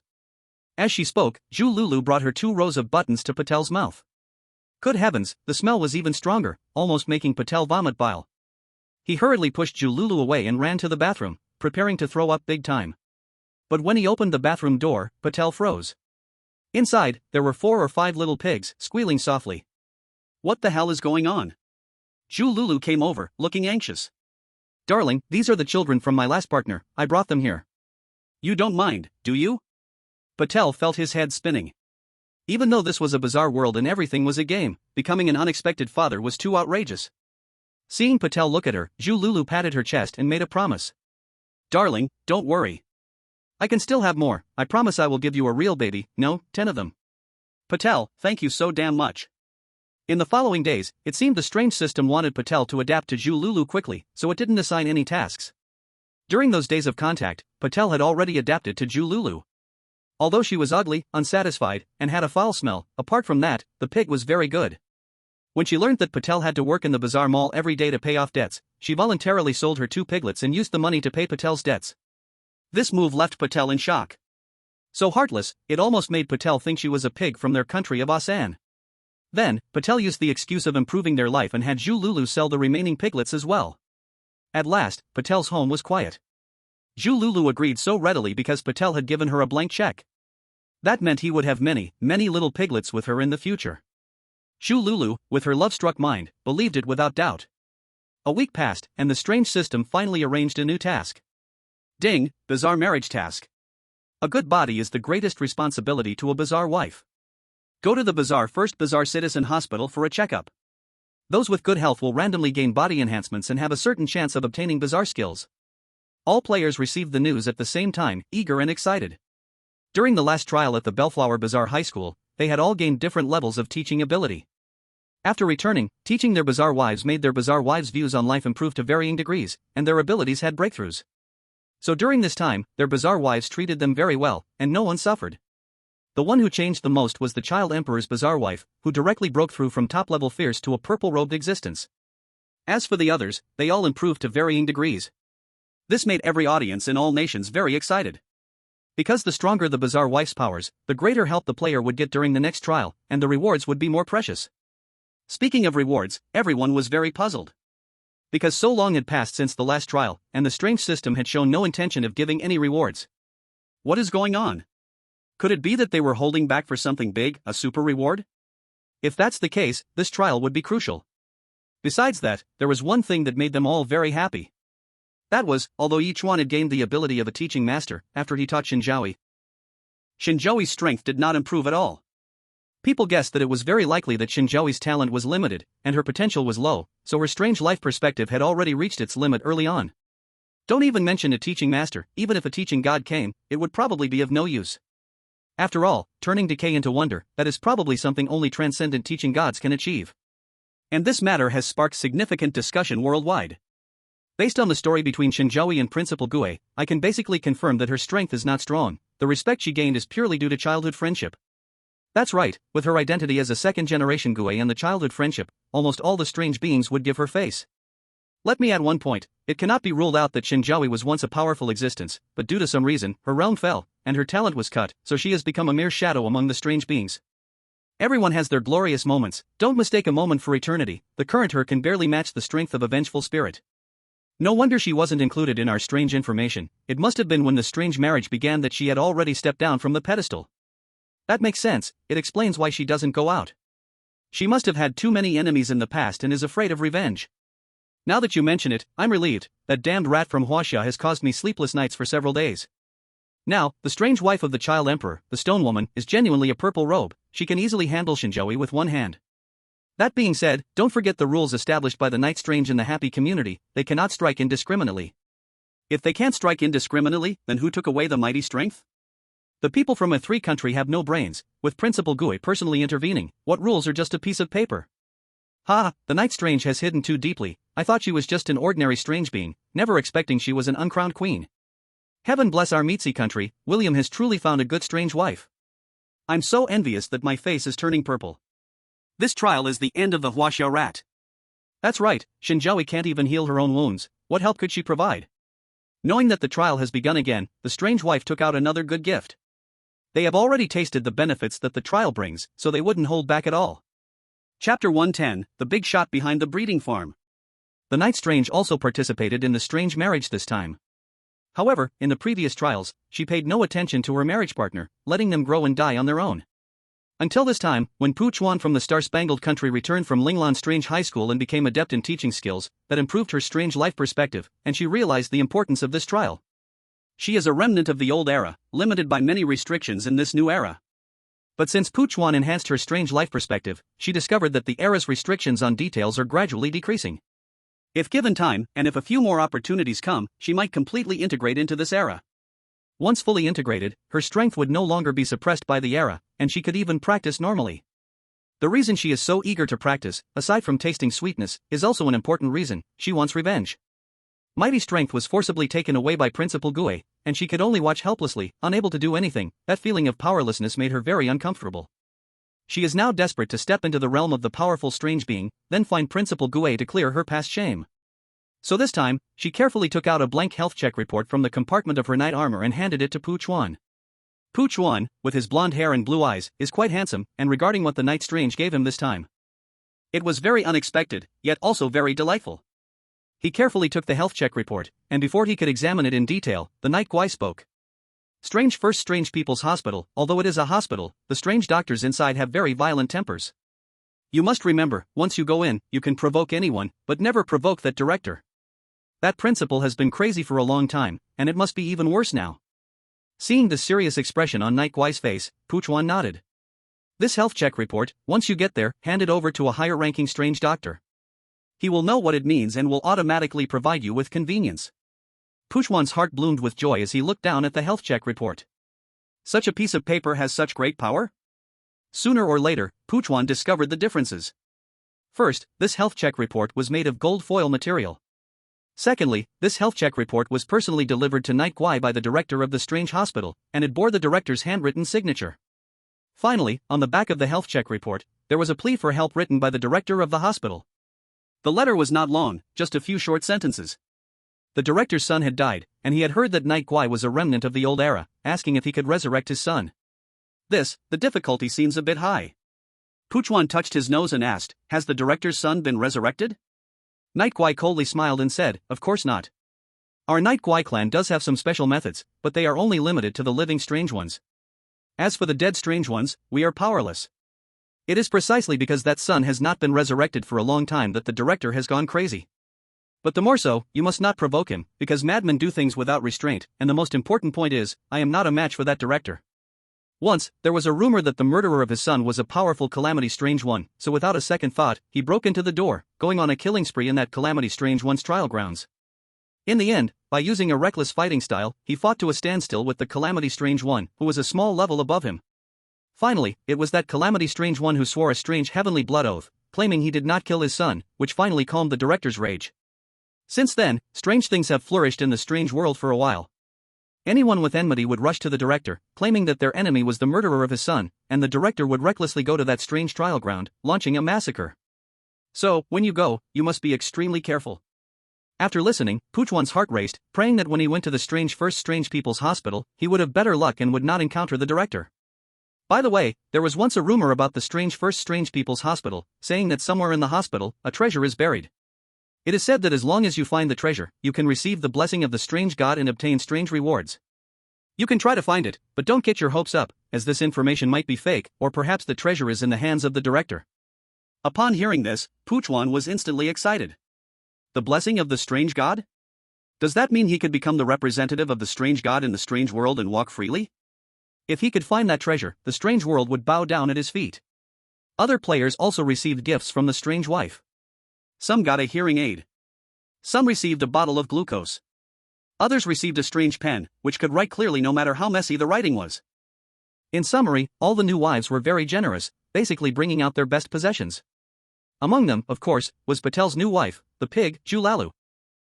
As she spoke, Jululu brought her 2 rows of buttons to Patel's mouth. Good heavens, the smell was even stronger, almost making Patel vomit bile. He hurriedly pushed Jululu away and ran to the bathroom, preparing to throw up big time. But when he opened the bathroom door, Patel froze. Inside, there were 4 or 5 little pigs, squealing softly. What the hell is going on? Jululu came over, looking anxious. Darling, these are the children from my last partner, I brought them here. You don't mind, do you? Patel felt his head spinning. Even though this was a bizarre world and everything was a game, becoming an unexpected father was too outrageous. Seeing Patel look at her, Jululu patted her chest and made a promise. Darling, don't worry. I can still have more, I promise I will give you a real baby, no, 10 of them. Patel, thank you so damn much. In the following days, it seemed the strange system wanted Patel to adapt to Jululu quickly, so it didn't assign any tasks. During those days of contact, Patel had already adapted to Jululu. Although she was ugly, unsatisfied, and had a foul smell, apart from that, the pig was very good. When she learned that Patel had to work in the bazaar mall every day to pay off debts, she voluntarily sold her 2 piglets and used the money to pay Patel's debts. This move left Patel in shock. So heartless, it almost made Patel think she was a pig from their country of Asan. Then, Patel used the excuse of improving their life and had Jululu sell the remaining piglets as well. At last, Patel's home was quiet. Zhu Lulu agreed so readily because Patel had given her a blank check. That meant he would have many, many little piglets with her in the future. Zhu Lulu, with her love-struck mind, believed it without doubt. A week passed, and the strange system finally arranged a new task. Ding, bizarre marriage task. A good body is the greatest responsibility to a bizarre wife. Go to the First Bazaar Citizen Hospital for a checkup. Those with good health will randomly gain body enhancements and have a certain chance of obtaining bizarre skills. All players received the news at the same time, eager and excited. During the last trial at the Bellflower Bazaar High School, they had all gained different levels of teaching ability. After returning, teaching their bizarre wives made their bizarre wives' views on life improve to varying degrees, and their abilities had breakthroughs. So during this time, their bizarre wives treated them very well, and no one suffered. The one who changed the most was the Child Emperor's bizarre wife, who directly broke through from top-level fierce to a purple-robed existence. As for the others, they all improved to varying degrees. This made every audience in all nations very excited. Because the stronger the bizarre wife's powers, the greater help the player would get during the next trial, and the rewards would be more precious. Speaking of rewards, everyone was very puzzled. Because so long had passed since the last trial, and the strange system had shown no intention of giving any rewards. What is going on? Could it be that they were holding back for something big, a super reward? If that's the case, this trial would be crucial. Besides that, there was one thing that made them all very happy. That was, although Ye Chuan had gained the ability of a teaching master after he taught Shen Zhaoyi, Shen Zhaoyi's strength did not improve at all. People guessed that it was very likely that Shen Zhaoyi's talent was limited, and her potential was low, so her strange life perspective had already reached its limit early on. Don't even mention a teaching master, even if a teaching god came, it would probably be of no use. After all, turning decay into wonder, that is probably something only transcendent teaching gods can achieve. And this matter has sparked significant discussion worldwide. Based on the story between Shen Zhaoyi and Principal Gue, I can basically confirm that her strength is not strong. The respect she gained is purely due to childhood friendship. That's right, with her identity as a second-generation Gue and the childhood friendship, almost all the strange beings would give her face. Let me add one point, it cannot be ruled out that Shen Zhaoyi was once a powerful existence, but due to some reason, her realm fell, and her talent was cut, so she has become a mere shadow among the strange beings. Everyone has their glorious moments, don't mistake a moment for eternity, the current her can barely match the strength of a vengeful spirit. No wonder she wasn't included in our strange information, it must have been when the strange marriage began that she had already stepped down from the pedestal. That makes sense, it explains why she doesn't go out. She must have had too many enemies in the past and is afraid of revenge. Now that you mention it, I'm relieved, that damned rat from Huaxia has caused me sleepless nights for several days. Now, the strange wife of the Child Emperor, the Stone Woman, is genuinely a purple robe, she can easily handle Shen Zhaoyi with one hand. That being said, don't forget the rules established by the Night Strange in the Happy Community, they cannot strike indiscriminately. If they can't strike indiscriminately, then who took away the mighty strength? The people from a three country have no brains, with Principal Gue personally intervening, what rules are just a piece of paper? Ha, the Night Strange has hidden too deeply, I thought she was just an ordinary strange being, never expecting she was an uncrowned queen. Heaven bless our Meetsy country, William has truly found a good strange wife. I'm so envious that my face is turning purple. This trial is the end of the Huaxia rat. That's right, Shen Zhaoyi can't even heal her own wounds, what help could she provide? Knowing that the trial has begun again, the strange wife took out another good gift. They have already tasted the benefits that the trial brings, so they wouldn't hold back at all. Chapter 110, The Big Shot Behind the Breeding Farm. The Night Strange also participated in the strange marriage this time. However, in the previous trials, she paid no attention to her marriage partner, letting them grow and die on their own. Until this time, when Ye Chuan from the Star-Spangled Country returned from Linglan Strange High School and became adept in teaching skills that improved her strange life perspective, and she realized the importance of this trial. She is a remnant of the old era, limited by many restrictions in this new era. But since Ye Chuan enhanced her strange life perspective, she discovered that the era's restrictions on details are gradually decreasing. If given time, and if a few more opportunities come, she might completely integrate into this era. Once fully integrated, her strength would no longer be suppressed by the era, and she could even practice normally. The reason she is so eager to practice, aside from tasting sweetness, is also an important reason, she wants revenge. Mighty strength was forcibly taken away by Principal Gue, and she could only watch helplessly, unable to do anything. That feeling of powerlessness made her very uncomfortable. She is now desperate to step into the realm of the powerful strange being, then find Principal Gue to clear her past shame. So this time, she carefully took out a blank health check report from the compartment of her knight armor and handed it to Ye Chuan. Ye Chuan, with his blonde hair and blue eyes, is quite handsome, and regarding what the Night Strange gave him this time, it was very unexpected, yet also very delightful. He carefully took the health check report, and before he could examine it in detail, the night guy spoke. Strange people's hospital, although it is a hospital, the strange doctors inside have very violent tempers. You must remember, once you go in, you can provoke anyone, but never provoke that director. That principal has been crazy for a long time, and it must be even worse now. Seeing the serious expression on Night Gui's face, Ye Chuan nodded. This health check report, once you get there, hand it over to a higher-ranking strange doctor. He will know what it means and will automatically provide you with convenience. Ye Chuan's heart bloomed with joy as he looked down at the health check report. Such a piece of paper has such great power? Sooner or later, Ye Chuan discovered the differences. First, this health check report was made of gold foil material. Secondly, this health check report was personally delivered to Night Guai by the director of the strange hospital, and it bore the director's handwritten signature. Finally, on the back of the health check report, there was a plea for help written by the director of the hospital. The letter was not long, just a few short sentences. The director's son had died, and he had heard that Night Guai was a remnant of the old era, asking if he could resurrect his son. The difficulty seems a bit high. Ye Chuan touched his nose and asked, has the director's son been resurrected? Night Guai coldly smiled and said, of course not. Our Night Guai clan does have some special methods, but they are only limited to the living strange ones. As for the dead strange ones, we are powerless. It is precisely because that son has not been resurrected for a long time that the director has gone crazy. But the more so, you must not provoke him, because madmen do things without restraint, and the most important point is, I am not a match for that director. Once, there was a rumor that the murderer of his son was a powerful Calamity Strange One, so without a second thought, he broke into the door, going on a killing spree in that Calamity Strange One's trial grounds. In the end, by using a reckless fighting style, he fought to a standstill with the Calamity Strange One, who was a small level above him. Finally, it was that Calamity Strange One who swore a strange heavenly blood oath, claiming he did not kill his son, which finally calmed the director's rage. Since then, strange things have flourished in the strange world for a while. Anyone with enmity would rush to the director, claiming that their enemy was the murderer of his son, and the director would recklessly go to that strange trial ground, launching a massacre. So, when you go, you must be extremely careful. After listening, Ye Chuan's heart raced, praying that when he went to the first strange people's hospital, he would have better luck and would not encounter the director. By the way, there was once a rumor about the first strange people's hospital, saying that somewhere in the hospital, a treasure is buried. It is said that as long as you find the treasure, you can receive the blessing of the strange god and obtain strange rewards. You can try to find it, but don't get your hopes up, as this information might be fake, or perhaps the treasure is in the hands of the director. Upon hearing this, Ye Chuan was instantly excited. The blessing of the strange god? Does that mean he could become the representative of the strange god in the strange world and walk freely? If he could find that treasure, the strange world would bow down at his feet. Other players also received gifts from the strange wife. Some got a hearing aid. Some received a bottle of glucose. Others received a strange pen, which could write clearly no matter how messy the writing was. In summary, all the new wives were very generous, basically bringing out their best possessions. Among them, of course, was Patel's new wife, the pig, Julalu.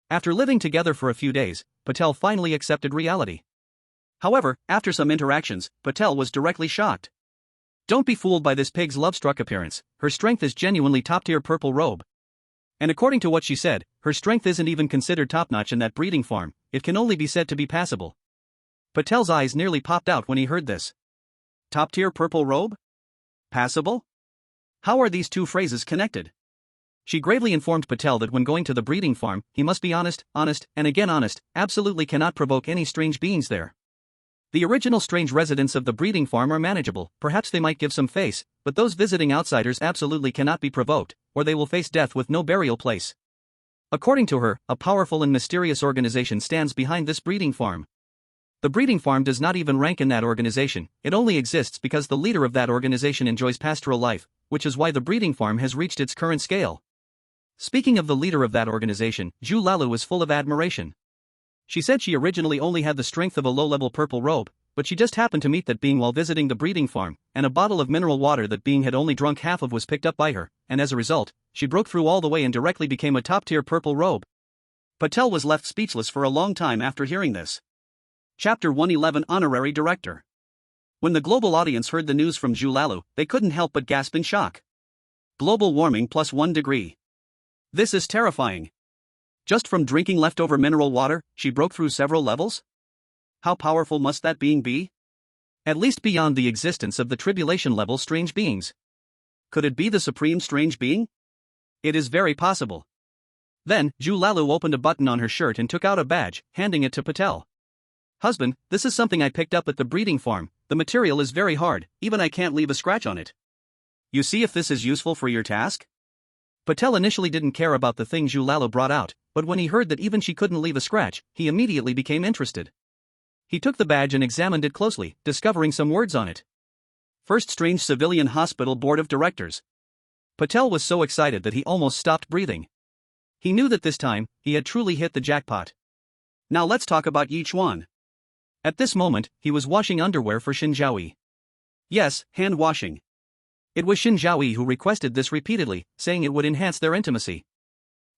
After living together for a few days, Patel finally accepted reality. However, after some interactions, Patel was directly shocked. Don't be fooled by this pig's love-struck appearance, her strength is genuinely top-tier purple robe. And according to what she said, her strength isn't even considered top-notch in that breeding farm, it can only be said to be passable. Patel's eyes nearly popped out when he heard this. Top-tier purple robe? Passable? How are these two phrases connected? She gravely informed Patel that when going to the breeding farm, he must be honest, and again honest, absolutely cannot provoke any strange beings there. The original strange residents of the breeding farm are manageable, perhaps they might give some face, but those visiting outsiders absolutely cannot be provoked, or they will face death with no burial place. According to her, a powerful and mysterious organization stands behind this breeding farm. The breeding farm does not even rank in that organization, it only exists because the leader of that organization enjoys pastoral life, which is why the breeding farm has reached its current scale. Speaking of the leader of that organization, Zhu Lalu was full of admiration. She said she originally only had the strength of a low-level purple robe, but she just happened to meet that being while visiting the breeding farm, and a bottle of mineral water that being had only drunk half of was picked up by her, and as a result, she broke through all the way and directly became a top-tier purple robe. Patel was left speechless for a long time after hearing this. Chapter 111 Honorary Director. When the global audience heard the news from Zhu Lalu, they couldn't help but gasp in shock. Global warming plus 1 degree. This is terrifying. Just from drinking leftover mineral water, she broke through several levels? How powerful must that being be? At least beyond the existence of the tribulation-level strange beings. Could it be the supreme strange being? It is very possible. Then, Zhu Lalu opened a button on her shirt and took out a badge, handing it to Patel. Husband, this is something I picked up at the breeding farm. The material is very hard, even I can't leave a scratch on it. You see if this is useful for your task? Patel initially didn't care about the thing Zhu Lalu brought out, but when he heard that even she couldn't leave a scratch, he immediately became interested. He took the badge and examined it closely, discovering some words on it. First Strange Civilian Hospital Board of Directors. Patel was so excited that he almost stopped breathing. He knew that this time, he had truly hit the jackpot. Now let's talk about Ye Chuan. At this moment, he was washing underwear for Shen Zhaoyi. Yes, hand washing. It was Shen Zhaoyi who requested this repeatedly, saying it would enhance their intimacy.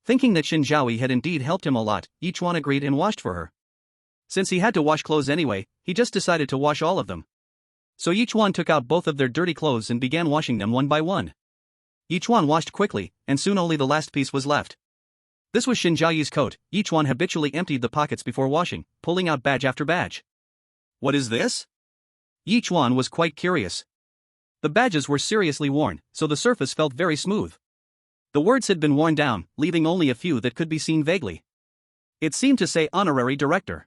Thinking that Shen Zhaoyi had indeed helped him a lot, Ye Chuan agreed and washed for her. Since he had to wash clothes anyway, he just decided to wash all of them. So Ye Chuan took out both of their dirty clothes and began washing them one by one. Ye Chuan washed quickly, and soon only the last piece was left. This was Shen Zhaoyi's coat. Ye Chuan habitually emptied the pockets before washing, pulling out badge after badge. What is this? Ye Chuan was quite curious. The badges were seriously worn, so the surface felt very smooth. The words had been worn down, leaving only a few that could be seen vaguely. It seemed to say honorary director.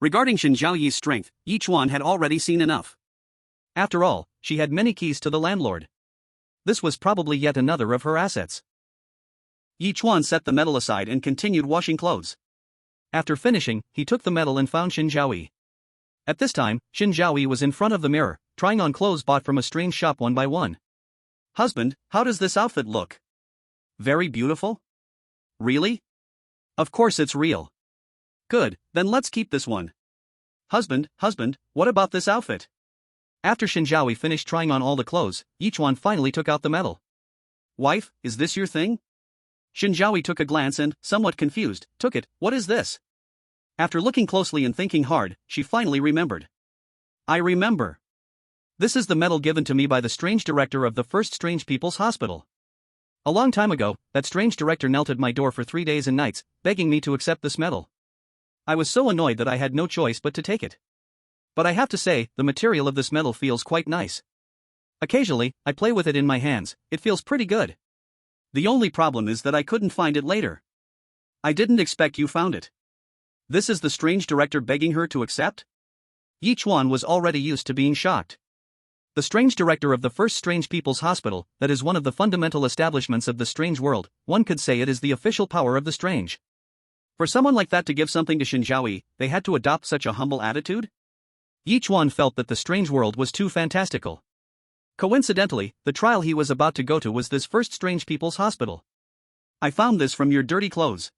Regarding Shen Zhaoyi's strength, Ye Chuan had already seen enough. After all, she had many keys to the landlord. This was probably yet another of her assets. Ye Chuan set the medal aside and continued washing clothes. After finishing, he took the medal and found Shen Zhaoyi. At this time, Shen Zhaoyi was in front of the mirror, trying on clothes bought from a strange shop one by one. Husband, how does this outfit look? Very beautiful? Really? Of course it's real. Good, then let's keep this one. Husband, what about this outfit? After Shen Zhaoyi finished trying on all the clothes, Yichuan finally took out the medal. Wife, is this your thing? Shen Zhaoyi took a glance and, somewhat confused, took it. What is this? After looking closely and thinking hard, she finally remembered. I remember. This is the medal given to me by the strange director of the First Strange People's Hospital. A long time ago, that strange director knelt at my door for 3 days and nights, begging me to accept this medal. I was so annoyed that I had no choice but to take it. But I have to say, the material of this medal feels quite nice. Occasionally, I play with it in my hands, it feels pretty good. The only problem is that I couldn't find it later. I didn't expect you found it. This is the strange director begging her to accept? Ye Chuan was already used to being shocked. The strange director of the First Strange People's Hospital, that is one of the fundamental establishments of the strange world, one could say it is the official power of the strange. For someone like that to give something to Shen Zhaoyi, they had to adopt such a humble attitude? Ye Chuan felt that the strange world was too fantastical. Coincidentally, the trial he was about to go to was this First Strange People's Hospital. I found this from your dirty clothes.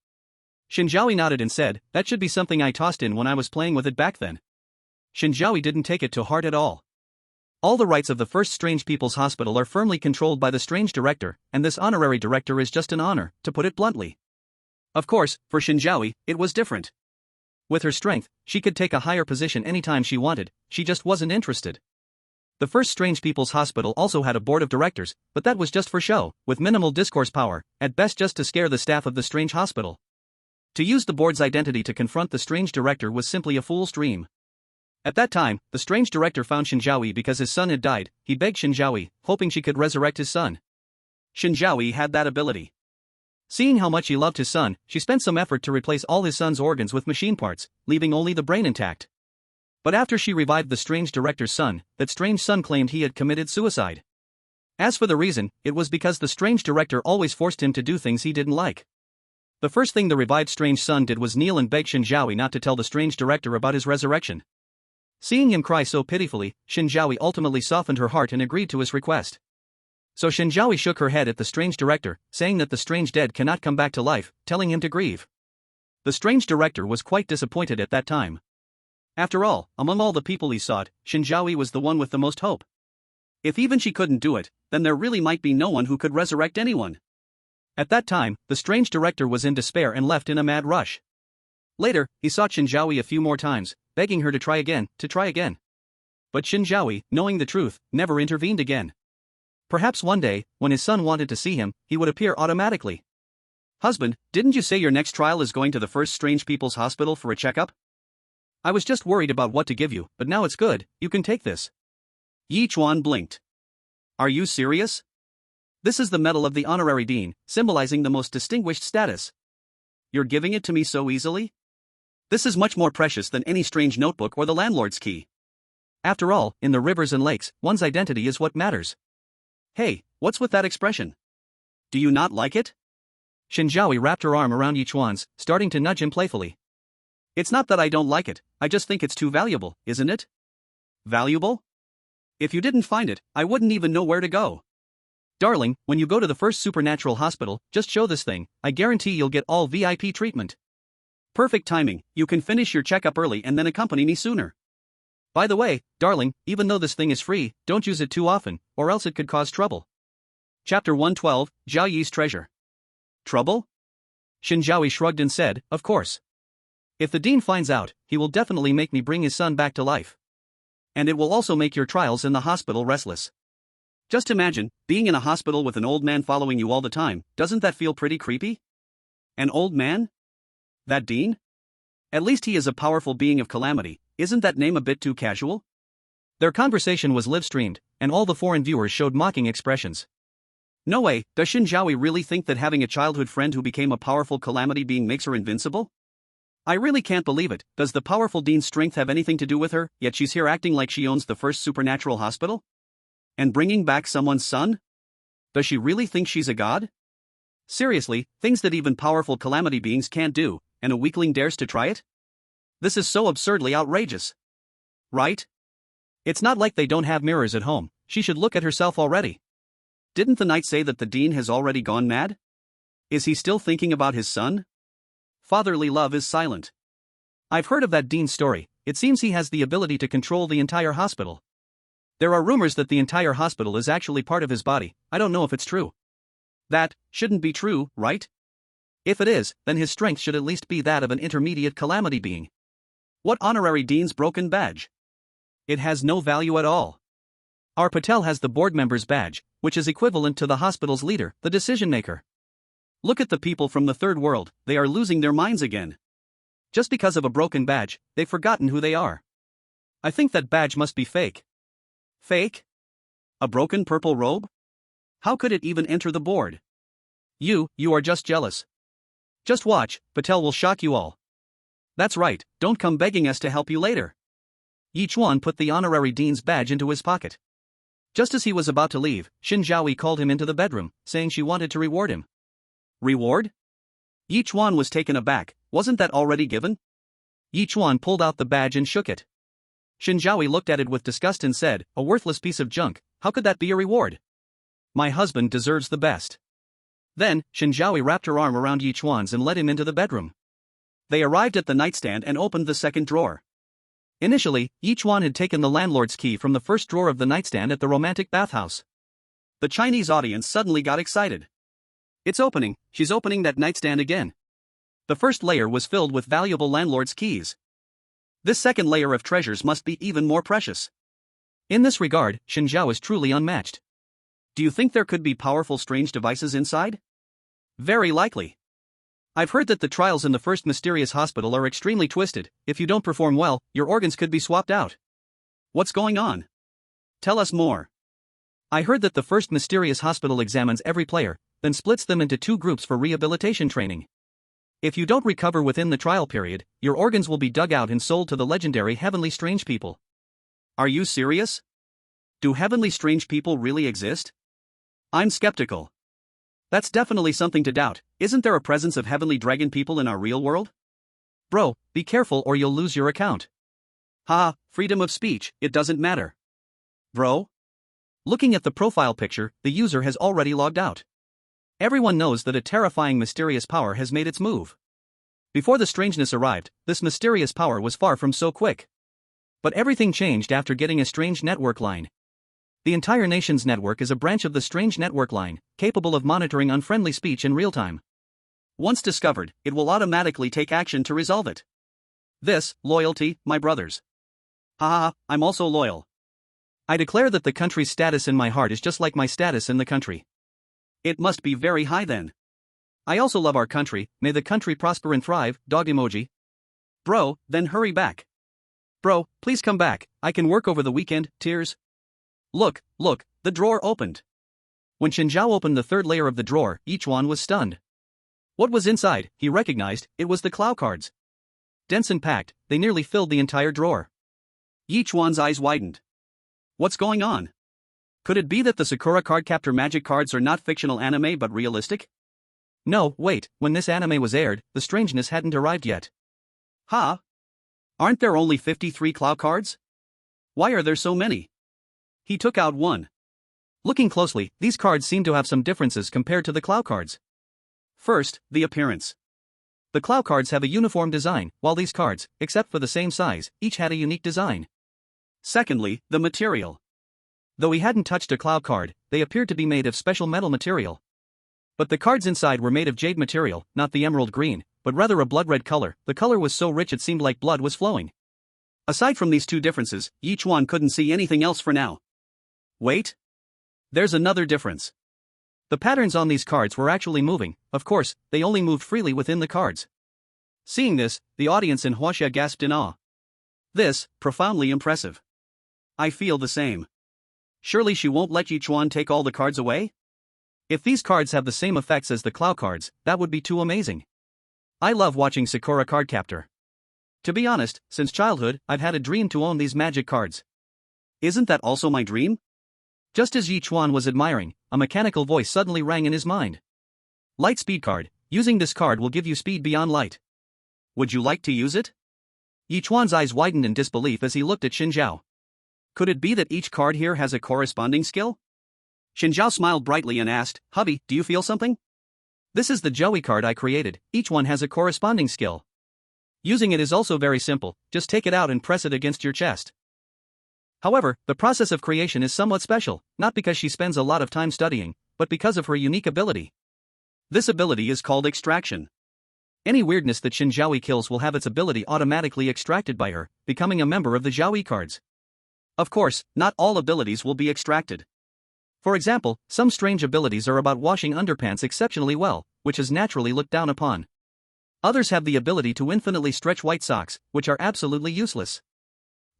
Shen Zhaoyi nodded and said, that should be something I tossed in when I was playing with it back then. Shen Zhaoyi didn't take it to heart at all. All the rights of the First Strange People's Hospital are firmly controlled by the strange director, and this honorary director is just an honor, to put it bluntly. Of course, for Shen Zhaoyi, it was different. With her strength, she could take a higher position anytime she wanted, she just wasn't interested. The First Strange People's Hospital also had a board of directors, but that was just for show, with minimal discourse power, at best just to scare the staff of the strange hospital. To use the board's identity to confront the strange director was simply a fool's dream. At that time, the strange director found Shen Zhaoyi because his son had died. He begged Shen Zhaoyi, hoping she could resurrect his son. Shen Zhaoyi had that ability. Seeing how much he loved his son, she spent some effort to replace all his son's organs with machine parts, leaving only the brain intact. But after she revived the strange director's son, that strange son claimed he had committed suicide. As for the reason, it was because the strange director always forced him to do things he didn't like. The first thing the revived strange son did was kneel and beg Shen Zhaoyi not to tell the strange director about his resurrection. Seeing him cry so pitifully, Shen Zhaoyi ultimately softened her heart and agreed to his request. So Shen Zhaoyi shook her head at the strange director, saying that the strange dead cannot come back to life, telling him to grieve. The strange director was quite disappointed at that time. After all, among all the people he sought, Shen Zhaoyi was the one with the most hope. If even she couldn't do it, then there really might be no one who could resurrect anyone. At that time, the strange director was in despair and left in a mad rush. Later, he sought Shen Zhaoyi a few more times, begging her to try again. But Shen Zhaoyi, knowing the truth, never intervened again. Perhaps one day, when his son wanted to see him, he would appear automatically. Husband, didn't you say your next trial is going to the First Strange People's Hospital for a checkup? I was just worried about what to give you, but now it's good, you can take this. Ye Chuan blinked. Are you serious? This is the medal of the honorary dean, symbolizing the most distinguished status. You're giving it to me so easily? This is much more precious than any strange notebook or the landlord's key. After all, in the rivers and lakes, one's identity is what matters. Hey, what's with that expression? Do you not like it? Shen Zhaoyi wrapped her arm around Ye Chuan's, starting to nudge him playfully. It's not that I don't like it, I just think it's too valuable, isn't it? Valuable? If you didn't find it, I wouldn't even know where to go. Darling, when you go to the first supernatural hospital, just show this thing, I guarantee you'll get all VIP treatment. Perfect timing, you can finish your checkup early and then accompany me sooner. By the way, darling, even though this thing is free, don't use it too often, or else it could cause trouble. Chapter 112, Zhao Yi's Treasure. Trouble? Shen Zhaoyi shrugged and said, of course. If the dean finds out, he will definitely make me bring his son back to life. And it will also make your trials in the hospital restless. Just imagine, being in a hospital with an old man following you all the time, doesn't that feel pretty creepy? An old man? That dean? At least he is a powerful being of calamity, isn't that name a bit too casual? Their conversation was live-streamed, and all the foreign viewers showed mocking expressions. No way, does Shen Zhaoyi really think that having a childhood friend who became a powerful calamity being makes her invincible? I really can't believe it, does the powerful dean's strength have anything to do with her, yet she's here acting like she owns the first supernatural hospital? And bringing back someone's son? Does she really think she's a god? Seriously, things that even powerful calamity beings can't do, and a weakling dares to try it? This is so absurdly outrageous. Right? It's not like they don't have mirrors at home, she should look at herself already. Didn't the knight say that the dean has already gone mad? Is he still thinking about his son? Fatherly love is silent. I've heard of that dean's story, it seems he has the ability to control the entire hospital. There are rumors that the entire hospital is actually part of his body, I don't know if it's true. That shouldn't be true, right? If it is, then his strength should at least be that of an intermediate calamity being. What honorary dean's broken badge? It has no value at all. Our Patel has the board member's badge, which is equivalent to the hospital's leader, the decision maker. Look at the people from the third world, they are losing their minds again. Just because of a broken badge, they've forgotten who they are. I think that badge must be fake. Fake? A broken purple robe? How could it even enter the board? You are just jealous. Just watch, Patel will shock you all. That's right, don't come begging us to help you later. Yichuan put the honorary dean's badge into his pocket. Just as he was about to leave, Shen Zhaoyi called him into the bedroom, saying she wanted to reward him. Reward? Ye Chuan was taken aback, wasn't that already given? Ye Chuan pulled out the badge and shook it. Shen Zhaoyi looked at it with disgust and said, a worthless piece of junk, how could that be a reward? My husband deserves the best. Then, Shen Zhaoyi wrapped her arm around Ye Chuan's and led him into the bedroom. They arrived at the nightstand and opened the second drawer. Initially, Ye Chuan had taken the landlord's key from the first drawer of the nightstand at the romantic bathhouse. The Chinese audience suddenly got excited. It's opening, she's opening that nightstand again. The first layer was filled with valuable landlord's keys. This second layer of treasures must be even more precious. In this regard, Shen Zhao is truly unmatched. Do you think there could be powerful strange devices inside? Very likely. I've heard that the trials in the first mysterious hospital are extremely twisted, if you don't perform well, your organs could be swapped out. What's going on? Tell us more. I heard that the first mysterious hospital examines every player, then splits them into 2 groups for rehabilitation training. If you don't recover within the trial period, your organs will be dug out and sold to the legendary Heavenly Strange People. Are you serious? Do Heavenly Strange People really exist? I'm skeptical. That's definitely something to doubt, isn't there a presence of Heavenly Dragon People in our real world? Bro, be careful or you'll lose your account. Haha, freedom of speech, it doesn't matter. Bro? Looking at the profile picture, the user has already logged out. Everyone knows that a terrifying mysterious power has made its move. Before the strangeness arrived, this mysterious power was far from so quick. But everything changed after getting a strange network line. The entire nation's network is a branch of the strange network line, capable of monitoring unfriendly speech in real time. Once discovered, it will automatically take action to resolve it. This, loyalty, my brothers. Haha, I'm also loyal. I declare that the country's status in my heart is just like my status in the country. It must be very high then. I also love our country, may the country prosper and thrive, dog emoji. Bro, then hurry back. Bro, please come back, I can work over the weekend, tears. Look, the drawer opened. When Shen Zhao opened the third layer of the drawer, Yichuan was stunned. What was inside, he recognized, it was the Clow cards. Dense and packed, they nearly filled the entire drawer. Yichuan's eyes widened. What's going on? Could it be that the Sakura Cardcaptor magic cards are not fictional anime but realistic? No, wait, when this anime was aired, the strangeness hadn't arrived yet. Huh? Aren't there only 53 Clow cards? Why are there so many? He took out one. Looking closely, these cards seem to have some differences compared to the Clow cards. First, the appearance. The Clow cards have a uniform design, while these cards, except for the same size, each had a unique design. Secondly, the material. Though he hadn't touched a Clow card, they appeared to be made of special metal material. But the cards inside were made of jade material, not the emerald green, but rather a blood red color. The color was so rich it seemed like blood was flowing. Aside from these two differences, Ye Chuan couldn't see anything else for now. Wait. There's another difference. The patterns on these cards were actually moving. Of course, they only moved freely within the cards. Seeing this, the audience in Huaxia gasped in awe. This, profoundly impressive. I feel the same. Surely she won't let Ye Chuan take all the cards away? If these cards have the same effects as the Clow cards, that would be too amazing. I love watching Sakura Cardcaptor. To be honest, since childhood, I've had a dream to own these magic cards. Isn't that also my dream? Just as Ye Chuan was admiring, a mechanical voice suddenly rang in his mind. Light speed card. Using this card will give you speed beyond light. Would you like to use it? Ye Chuan's eyes widened in disbelief as he looked at Shen Zhao. Could it be that each card here has a corresponding skill? Shen Zhao smiled brightly and asked, Hubby, do you feel something? This is the Zhaoyi card I created, each one has a corresponding skill. Using it is also very simple, just take it out and press it against your chest. However, the process of creation is somewhat special, not because she spends a lot of time studying, but because of her unique ability. This ability is called extraction. Any weirdness that Shen Zhaoyi kills will have its ability automatically extracted by her, becoming a member of the Zhaoyi cards. Of course, not all abilities will be extracted. For example, some strange abilities are about washing underpants exceptionally well, which is naturally looked down upon. Others have the ability to infinitely stretch white socks, which are absolutely useless.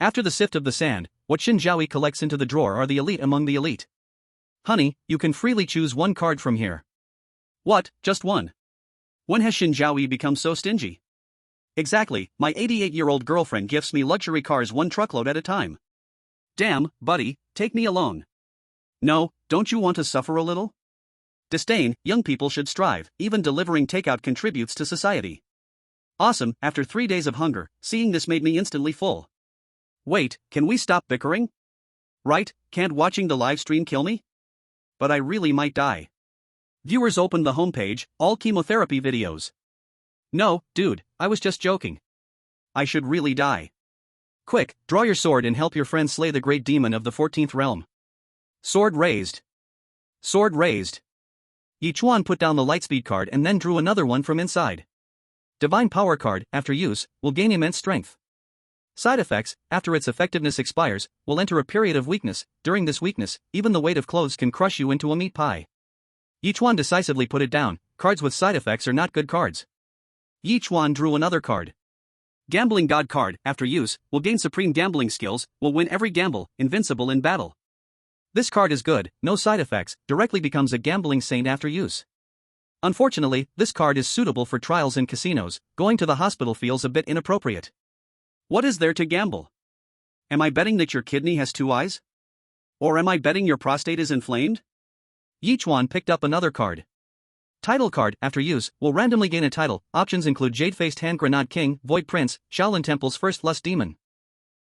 After the sift of the sand, what Shen Zhaoyi collects into the drawer are the elite among the elite. Honey, you can freely choose one card from here. What, just one? When has Shen Zhaoyi become so stingy? Exactly, my 88-year-old girlfriend gifts me luxury cars one truckload at a time. Damn, buddy, take me along. No, don't you want to suffer a little? Disdain, young people should strive, even delivering takeout contributes to society. Awesome, after 3 days of hunger, seeing this made me instantly full. Wait, can we stop bickering? Right, can't watching the live stream kill me? But I really might die. Viewers opened the homepage, all chemotherapy videos. No, dude, I was just joking. I should really die. Quick, draw your sword and help your friend slay the great demon of the 14th realm. Sword raised. Sword raised. Ye Chuan put down the lightspeed card and then drew another one from inside. Divine power card, after use, will gain immense strength. Side effects, after its effectiveness expires, will enter a period of weakness. During this weakness, even the weight of clothes can crush you into a meat pie. Ye Chuan decisively put it down. Cards with side effects are not good cards. Ye Chuan drew another card. Gambling God card, after use, will gain supreme gambling skills, will win every gamble, invincible in battle. This card is good, no side effects, directly becomes a gambling saint after use. Unfortunately, this card is suitable for trials in casinos. Going to the hospital feels a bit inappropriate. What is there to gamble? Am I betting that your kidney has 2 eyes? Or am I betting your prostate is inflamed? Ye Chuan picked up another card. Title card, after use, will randomly gain a title. Options include Jade-Faced Hand Grenade King, Void Prince, Shaolin Temple's First Lust Demon.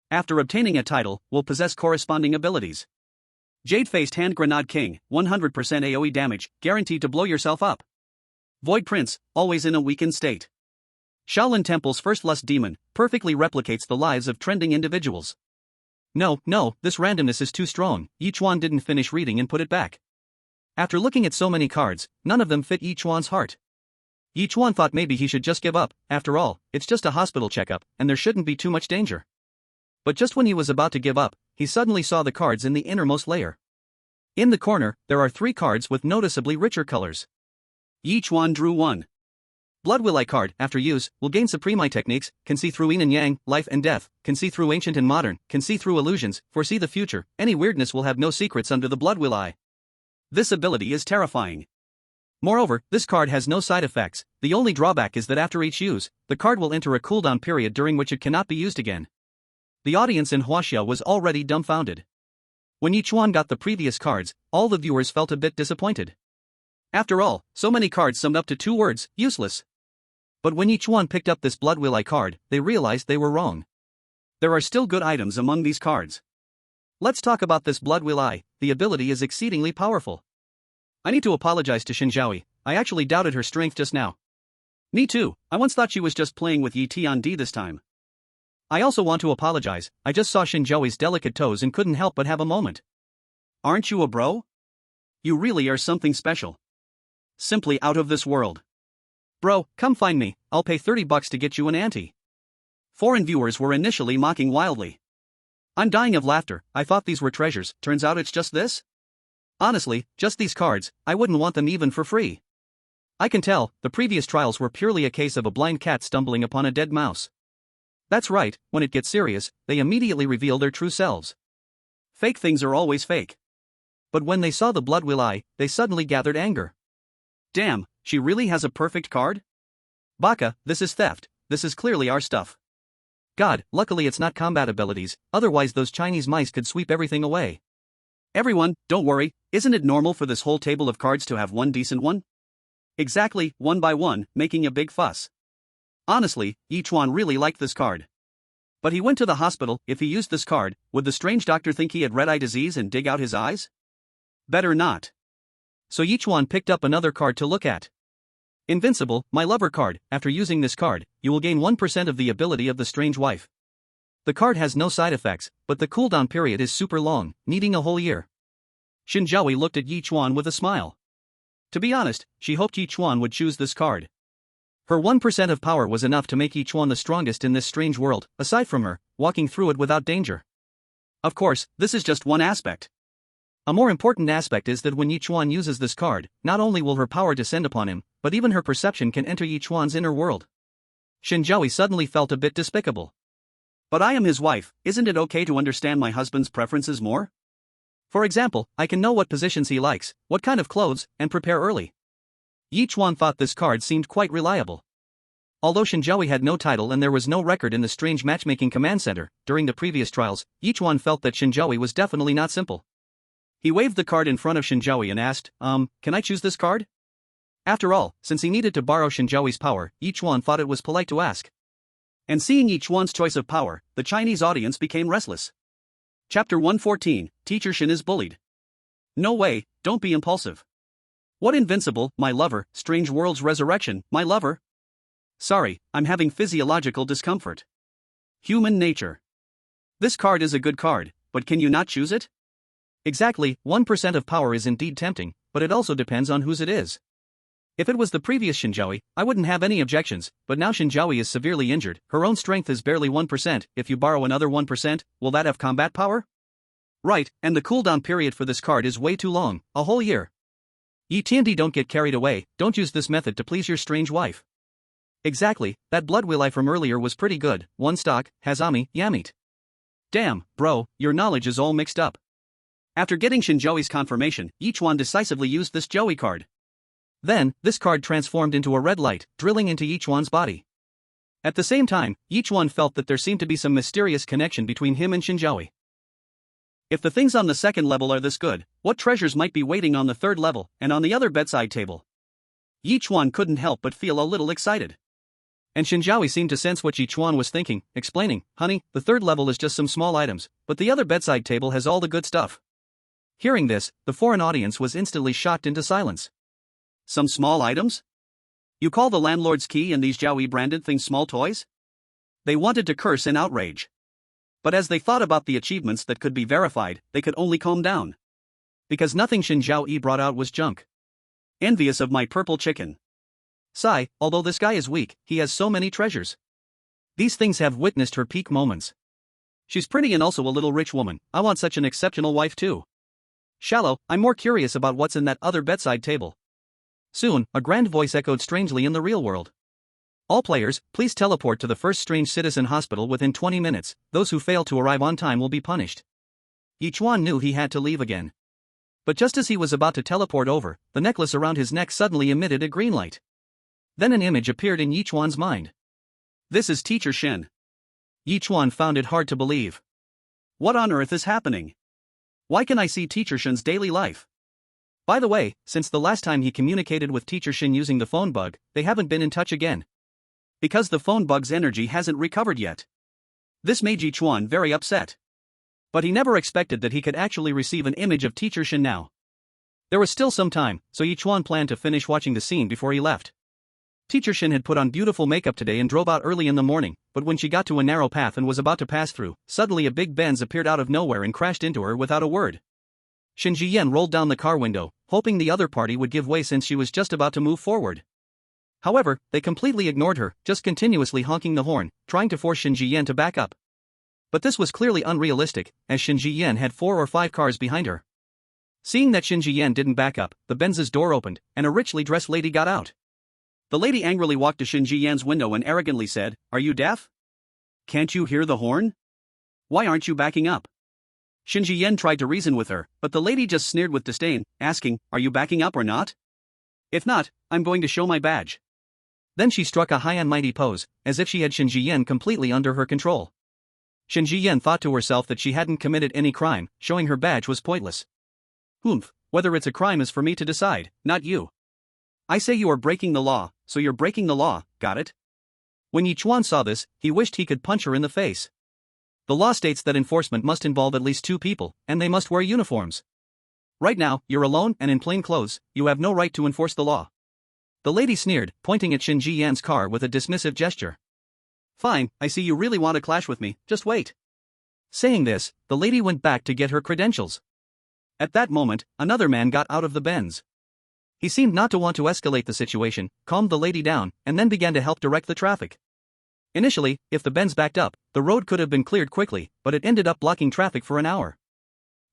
After obtaining a title, will possess corresponding abilities. Jade-Faced Hand Grenade King, 100% AoE damage, guaranteed to blow yourself up. Void Prince, always in a weakened state. Shaolin Temple's First Lust Demon, perfectly replicates the lives of trending individuals. No, this randomness is too strong. Ye Chuan didn't finish reading and put it back. After looking at so many cards, none of them fit Ye Chuan's heart. Ye Chuan thought maybe he should just give up. After all, it's just a hospital checkup, and there shouldn't be too much danger. But just when he was about to give up, he suddenly saw the cards in the innermost layer. In the corner, there are 3 cards with noticeably richer colors. Ye Chuan drew one. Blood Will Eye card, after use, will gain supreme eye techniques, can see through yin and yang, life and death, can see through ancient and modern, can see through illusions, foresee the future, any weirdness will have no secrets under the Blood Will Eye. This ability is terrifying. Moreover, this card has no side effects. The only drawback is that after each use, the card will enter a cooldown period during which it cannot be used again. The audience in Huaxia was already dumbfounded. When Yichuan got the previous cards, all the viewers felt a bit disappointed. After all, so many cards summed up to 2 words, useless. But when Yichuan picked up this Blood Will Eye card, they realized they were wrong. There are still good items among these cards. Let's talk about this Blood Will Eye. The ability is exceedingly powerful. I need to apologize to Shen Zhaoyi. I actually doubted her strength just now. Me too, I once thought she was just playing with Ye Chuan this time. I also want to apologize, I just saw Shen Zhaoyi's delicate toes and couldn't help but have a moment. Aren't you a bro? You really are something special. Simply out of this world. Bro, come find me, I'll pay $30 to get you an ante. Foreign viewers were initially mocking wildly. I'm dying of laughter, I thought these were treasures, turns out it's just this? Honestly, just these cards, I wouldn't want them even for free. I can tell, the previous trials were purely a case of a blind cat stumbling upon a dead mouse. That's right, when it gets serious, they immediately reveal their true selves. Fake things are always fake. But when they saw the Blood Will Eye, they suddenly gathered anger. Damn, she really has a perfect card? Baka, this is theft, this is clearly our stuff. God, luckily it's not combat abilities, otherwise those Chinese mice could sweep everything away. Everyone, don't worry, isn't it normal for this whole table of cards to have one decent one? Exactly, one by one, making a big fuss. Honestly, Ye Chuan really liked this card. But he went to the hospital. If he used this card, would the strange doctor think he had red eye disease and dig out his eyes? Better not. So Ye Chuan picked up another card to look at. Invincible, my lover card. After using this card, you will gain 1% of the ability of the strange wife. The card has no side effects, but the cooldown period is super long, needing a whole year. Shen Zhaoyi looked at Ye Chuan with a smile. To be honest, she hoped Ye Chuan would choose this card. Her 1% of power was enough to make Ye Chuan the strongest in this strange world, aside from her, walking through it without danger. Of course, this is just one aspect. A more important aspect is that when Ye Chuan uses this card, not only will her power descend upon him, but even her perception can enter Ye Chuan's inner world. Shen Zhaoyi suddenly felt a bit despicable. But I am his wife, isn't it okay to understand my husband's preferences more? For example, I can know what positions he likes, what kind of clothes, and prepare early. Ye Chuan thought this card seemed quite reliable. Although Shen Zhaoyi had no title and there was no record in the strange matchmaking command center, during the previous trials, Ye Chuan felt that Shen Zhaoyi was definitely not simple. He waved the card in front of Shen Zhaoyi and asked, can I choose this card? After all, since he needed to borrow Shen Zhaoyi's power, Ye Chuan thought it was polite to ask. And seeing Ye Chuan's choice of power, the Chinese audience became restless. Chapter 114, Teacher Shen is bullied. No way, don't be impulsive. What invincible, my lover, strange world's resurrection, my lover? Sorry, I'm having physiological discomfort. Human nature. This card is a good card, but can you not choose it? Exactly, 1% of power is indeed tempting, but it also depends on whose it is. If it was the previous Shen Zhaoyi, I wouldn't have any objections, but now Shen Zhaoyi is severely injured, her own strength is barely 1%, if you borrow another 1%, will that have combat power? Right, and the cooldown period for this card is way too long, a whole year. Ye Tiandi, don't get carried away, don't use this method to please your strange wife. Exactly, that Blood Will Eye from earlier was pretty good, one stock, Hazami, Yamit. Damn, bro, your knowledge is all mixed up. After getting Shen Zhaoyi's confirmation, Ye Chuan decisively used this Zhaoyi card. Then, this card transformed into a red light, drilling into Ye Chuan's body. At the same time, Ye Chuan felt that there seemed to be some mysterious connection between him and Shen Zhaoyi. If the things on the second level are this good, what treasures might be waiting on the third level, and on the other bedside table? Ye Chuan couldn't help but feel a little excited. And Shen Zhaoyi seemed to sense what Ye Chuan was thinking, explaining, honey, the third level is just some small items, but the other bedside table has all the good stuff. Hearing this, the foreign audience was instantly shocked into silence. Some small items? You call the landlord's key and these Zhaoyi branded things small toys? They wanted to curse in outrage. But as they thought about the achievements that could be verified, they could only calm down. Because nothing Shen Zhaoyi brought out was junk. Envious of my purple chicken. Sigh, although this guy is weak, he has so many treasures. These things have witnessed her peak moments. She's pretty and also a little rich woman, I want such an exceptional wife too. Shallow, I'm more curious about what's in that other bedside table. Soon, a grand voice echoed strangely in the real world. All players, please teleport to the first strange citizen hospital within 20 minutes, those who fail to arrive on time will be punished. Ye Chuan knew he had to leave again. But just as he was about to teleport over, the necklace around his neck suddenly emitted a green light. Then an image appeared in Yichuan's mind. This is Teacher Shen. Yichuan found it hard to believe. What on earth is happening? Why can I see Teacher Shen's daily life? By the way, since the last time he communicated with Teacher Shen using the phone bug, they haven't been in touch again. Because the phone bug's energy hasn't recovered yet. This made Ye Chuan very upset. But he never expected that he could actually receive an image of Teacher Shen now. There was still some time, so Ye Chuan planned to finish watching the scene before he left. Teacher Shen had put on beautiful makeup today and drove out early in the morning, but when she got to a narrow path and was about to pass through, suddenly a big Benz appeared out of nowhere and crashed into her without a word. Shen Zhiyan rolled down the car window, hoping the other party would give way since she was just about to move forward. However, they completely ignored her, just continuously honking the horn, trying to force Shen Zhiyan to back up. But this was clearly unrealistic, as Shen Zhiyan had 4 or 5 cars behind her. Seeing that Shen Zhiyan didn't back up, the Benz's door opened, and a richly dressed lady got out. The lady angrily walked to Shen Zhiyan's window and arrogantly said, "Are you deaf? Can't you hear the horn? Why aren't you backing up?" Shen Zhiyan tried to reason with her, but the lady just sneered with disdain, asking, "Are you backing up or not? If not, I'm going to show my badge." Then she struck a high and mighty pose, as if she had Shen Zhiyan completely under her control. Shen Zhiyan thought to herself that she hadn't committed any crime, showing her badge was pointless. Whether it's a crime is for me to decide, not you. I say you are breaking the law, so you're breaking the law, got it? When Yichuan saw this, he wished he could punch her in the face. The law states that enforcement must involve at least 2 people, and they must wear uniforms. Right now, you're alone and in plain clothes, you have no right to enforce the law. The lady sneered, pointing at Shen Zhiyan's car with a dismissive gesture. Fine, I see you really want to clash with me, just wait. Saying this, the lady went back to get her credentials. At that moment, another man got out of the Benz. He seemed not to want to escalate the situation, calmed the lady down, and then began to help direct the traffic. Initially, if the Benz backed up, the road could have been cleared quickly, but it ended up blocking traffic for an hour.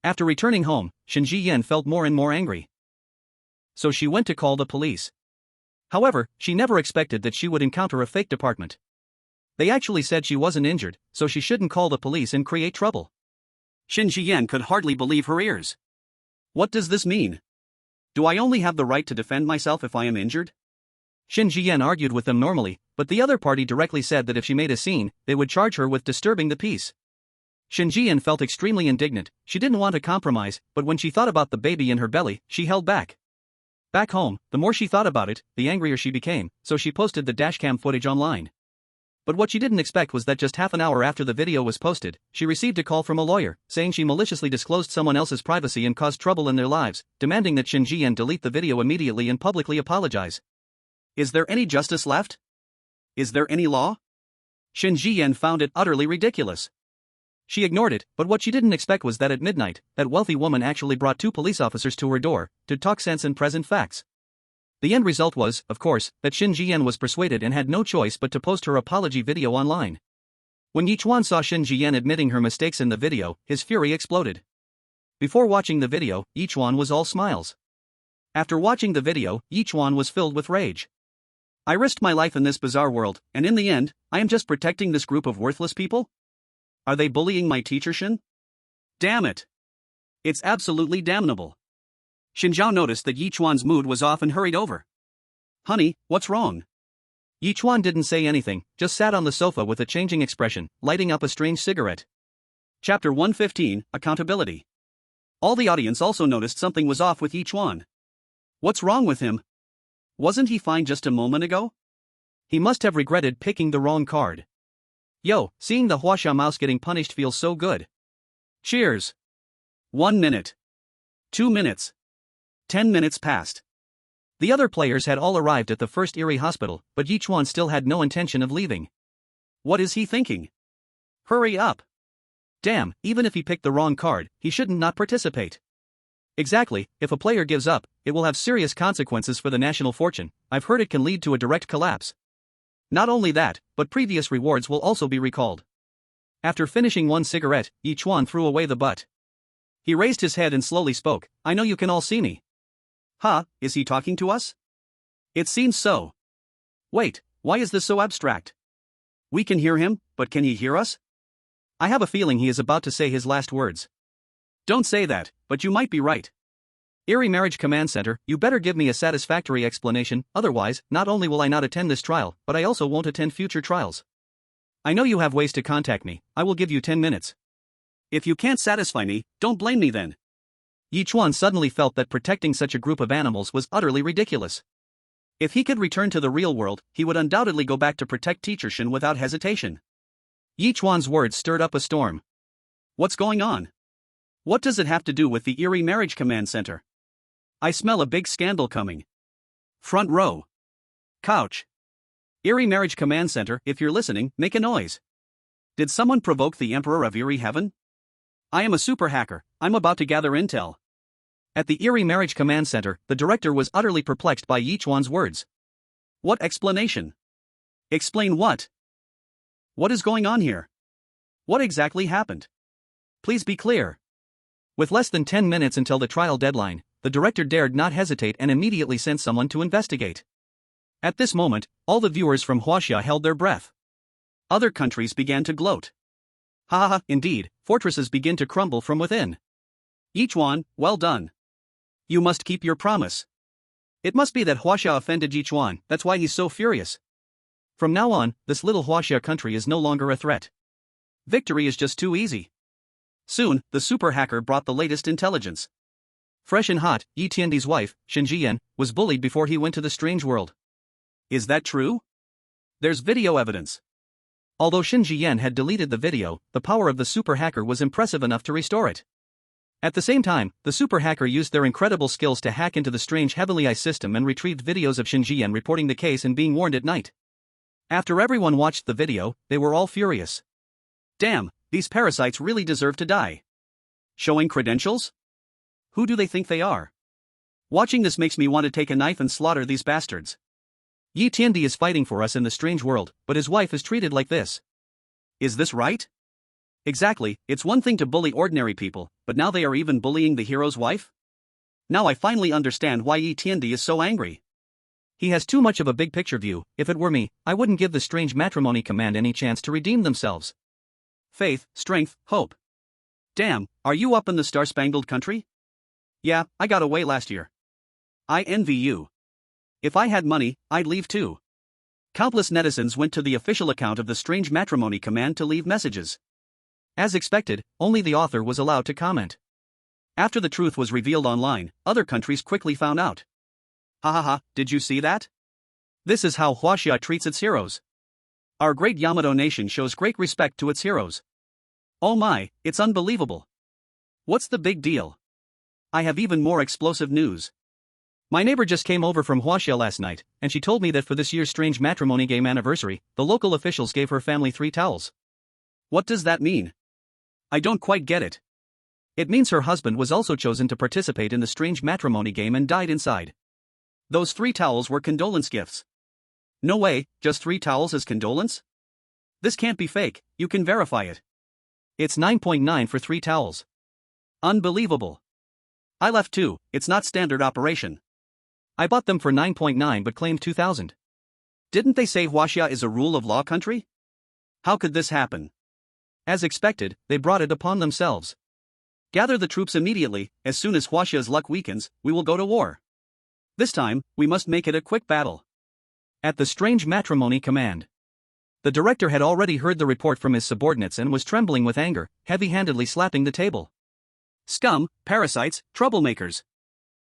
After returning home, Shen Zhiyan felt more and more angry. So she went to call the police. However, she never expected that she would encounter a fake department. They actually said she wasn't injured, so she shouldn't call the police and create trouble. Shen Zhiyan could hardly believe her ears. What does this mean? Do I only have the right to defend myself if I am injured? Shen Zhiyan argued with them normally, but the other party directly said that if she made a scene, they would charge her with disturbing the peace. Shen Zhiyan felt extremely indignant. She didn't want to compromise, but when she thought about the baby in her belly, she held back. Back home, the more she thought about it, the angrier she became, so she posted the dashcam footage online. But what she didn't expect was that just half an hour after the video was posted, she received a call from a lawyer, saying she maliciously disclosed someone else's privacy and caused trouble in their lives, demanding that Shen Zhiyan delete the video immediately and publicly apologize. Is there any justice left? Is there any law? Shen Zhiyan found it utterly ridiculous. She ignored it, but what she didn't expect was that at midnight, that wealthy woman actually brought 2 police officers to her door, to talk sense and present facts. The end result was, of course, that Shen Zhiyan was persuaded and had no choice but to post her apology video online. When Yichuan saw Shen Zhiyan admitting her mistakes in the video, his fury exploded. Before watching the video, Yichuan was all smiles. After watching the video, Yichuan was filled with rage. I risked my life in this bizarre world, and in the end, I am just protecting this group of worthless people? Are they bullying my Teacher Shen? Damn it! It's absolutely damnable. Shen Zhao noticed that Yichuan's mood was off and hurried over. Honey, what's wrong? Yichuan didn't say anything, just sat on the sofa with a changing expression, lighting up a strange cigarette. Chapter 115, Accountability. All the audience also noticed something was off with Yichuan. What's wrong with him? Wasn't he fine just a moment ago? He must have regretted picking the wrong card. Yo, seeing the Huaxia mouse getting punished feels so good. Cheers. 1 minute. 2 minutes. 10 minutes passed. The other players had all arrived at the first Eerie hospital, but Yichuan still had no intention of leaving. What is he thinking? Hurry up. Damn, even if he picked the wrong card, he shouldn't not participate. Exactly, if a player gives up, it will have serious consequences for the national fortune. I've heard it can lead to a direct collapse. Not only that, but previous rewards will also be recalled. After finishing 1 cigarette, Yichuan threw away the butt. He raised his head and slowly spoke, I know you can all see me. Huh, is he talking to us? It seems so. Wait, why is this so abstract? We can hear him, but can he hear us? I have a feeling he is about to say his last words. Don't say that, but you might be right. Eerie Marriage Command Center, you better give me a satisfactory explanation, otherwise, not only will I not attend this trial, but I also won't attend future trials. I know you have ways to contact me, I will give you 10 minutes. If you can't satisfy me, don't blame me then. Ye Chuan suddenly felt that protecting such a group of animals was utterly ridiculous. If he could return to the real world, he would undoubtedly go back to protect Teacher Shen without hesitation. Ye Chuan's words stirred up a storm. What's going on? What does it have to do with the Eerie Marriage Command Center? I smell a big scandal coming. Front row. Couch. Eerie Marriage Command Center, if you're listening, make a noise. Did someone provoke the Emperor of Eerie Heaven? I am a super hacker, I'm about to gather intel. At the Eerie Marriage Command Center, the director was utterly perplexed by Ye Chuan's words. What explanation? Explain what? What is going on here? What exactly happened? Please be clear. With less than 10 minutes until the trial deadline, the director dared not hesitate and immediately sent someone to investigate. At this moment, all the viewers from Huaxia held their breath. Other countries began to gloat. Ha ha ha, indeed, fortresses begin to crumble from within. Yichuan, well done. You must keep your promise. It must be that Huaxia offended Ye Chuan, that's why he's so furious. From now on, this little Huaxia country is no longer a threat. Victory is just too easy. Soon, the super hacker brought the latest intelligence. Fresh and hot, Ye Tiandi's wife, Shen Zhiyan, was bullied before he went to the strange world. Is that true? There's video evidence. Although Shen Zhiyan had deleted the video, the power of the super hacker was impressive enough to restore it. At the same time, the super hacker used their incredible skills to hack into the strange Heavenly Eye system and retrieved videos of Shen Zhiyan reporting the case and being warned at night. After everyone watched the video, they were all furious. Damn, these parasites really deserve to die. Showing credentials? Who do they think they are? Watching this makes me want to take a knife and slaughter these bastards. Ye Tiandi is fighting for us in the strange world, but his wife is treated like this. Is this right? Exactly, it's one thing to bully ordinary people, but now they are even bullying the hero's wife? Now I finally understand why Ye Tiandi is so angry. He has too much of a big picture view. If it were me, I wouldn't give the strange matrimony command any chance to redeem themselves. Faith, strength, hope. Damn, are you up in the star-spangled country? Yeah, I got away last year. I envy you. If I had money, I'd leave too. Countless netizens went to the official account of the strange matrimony command to leave messages. As expected, only the author was allowed to comment. After the truth was revealed online, other countries quickly found out. Ha ha ha, did you see that? This is how Huaxia treats its heroes. Our great Yamato nation shows great respect to its heroes. Oh my, it's unbelievable. What's the big deal? I have even more explosive news. My neighbor just came over from Huaxia last night, and she told me that for this year's strange matrimony game anniversary, the local officials gave her family 3 towels. What does that mean? I don't quite get it. It means her husband was also chosen to participate in the strange matrimony game and died inside. Those 3 towels were condolence gifts. No way, just 3 towels as condolence? This can't be fake, you can verify it. It's 9.9 for 3 towels. Unbelievable. I left too, it's not standard operation. I bought them for 9.9 but claimed 2,000. Didn't they say Huaxia is a rule of law country? How could this happen? As expected, they brought it upon themselves. Gather the troops immediately, as soon as Huaxia's luck weakens, we will go to war. This time, we must make it a quick battle. At the strange matrimony command. The director had already heard the report from his subordinates and was trembling with anger, heavy-handedly slapping the table. Scum, parasites, troublemakers.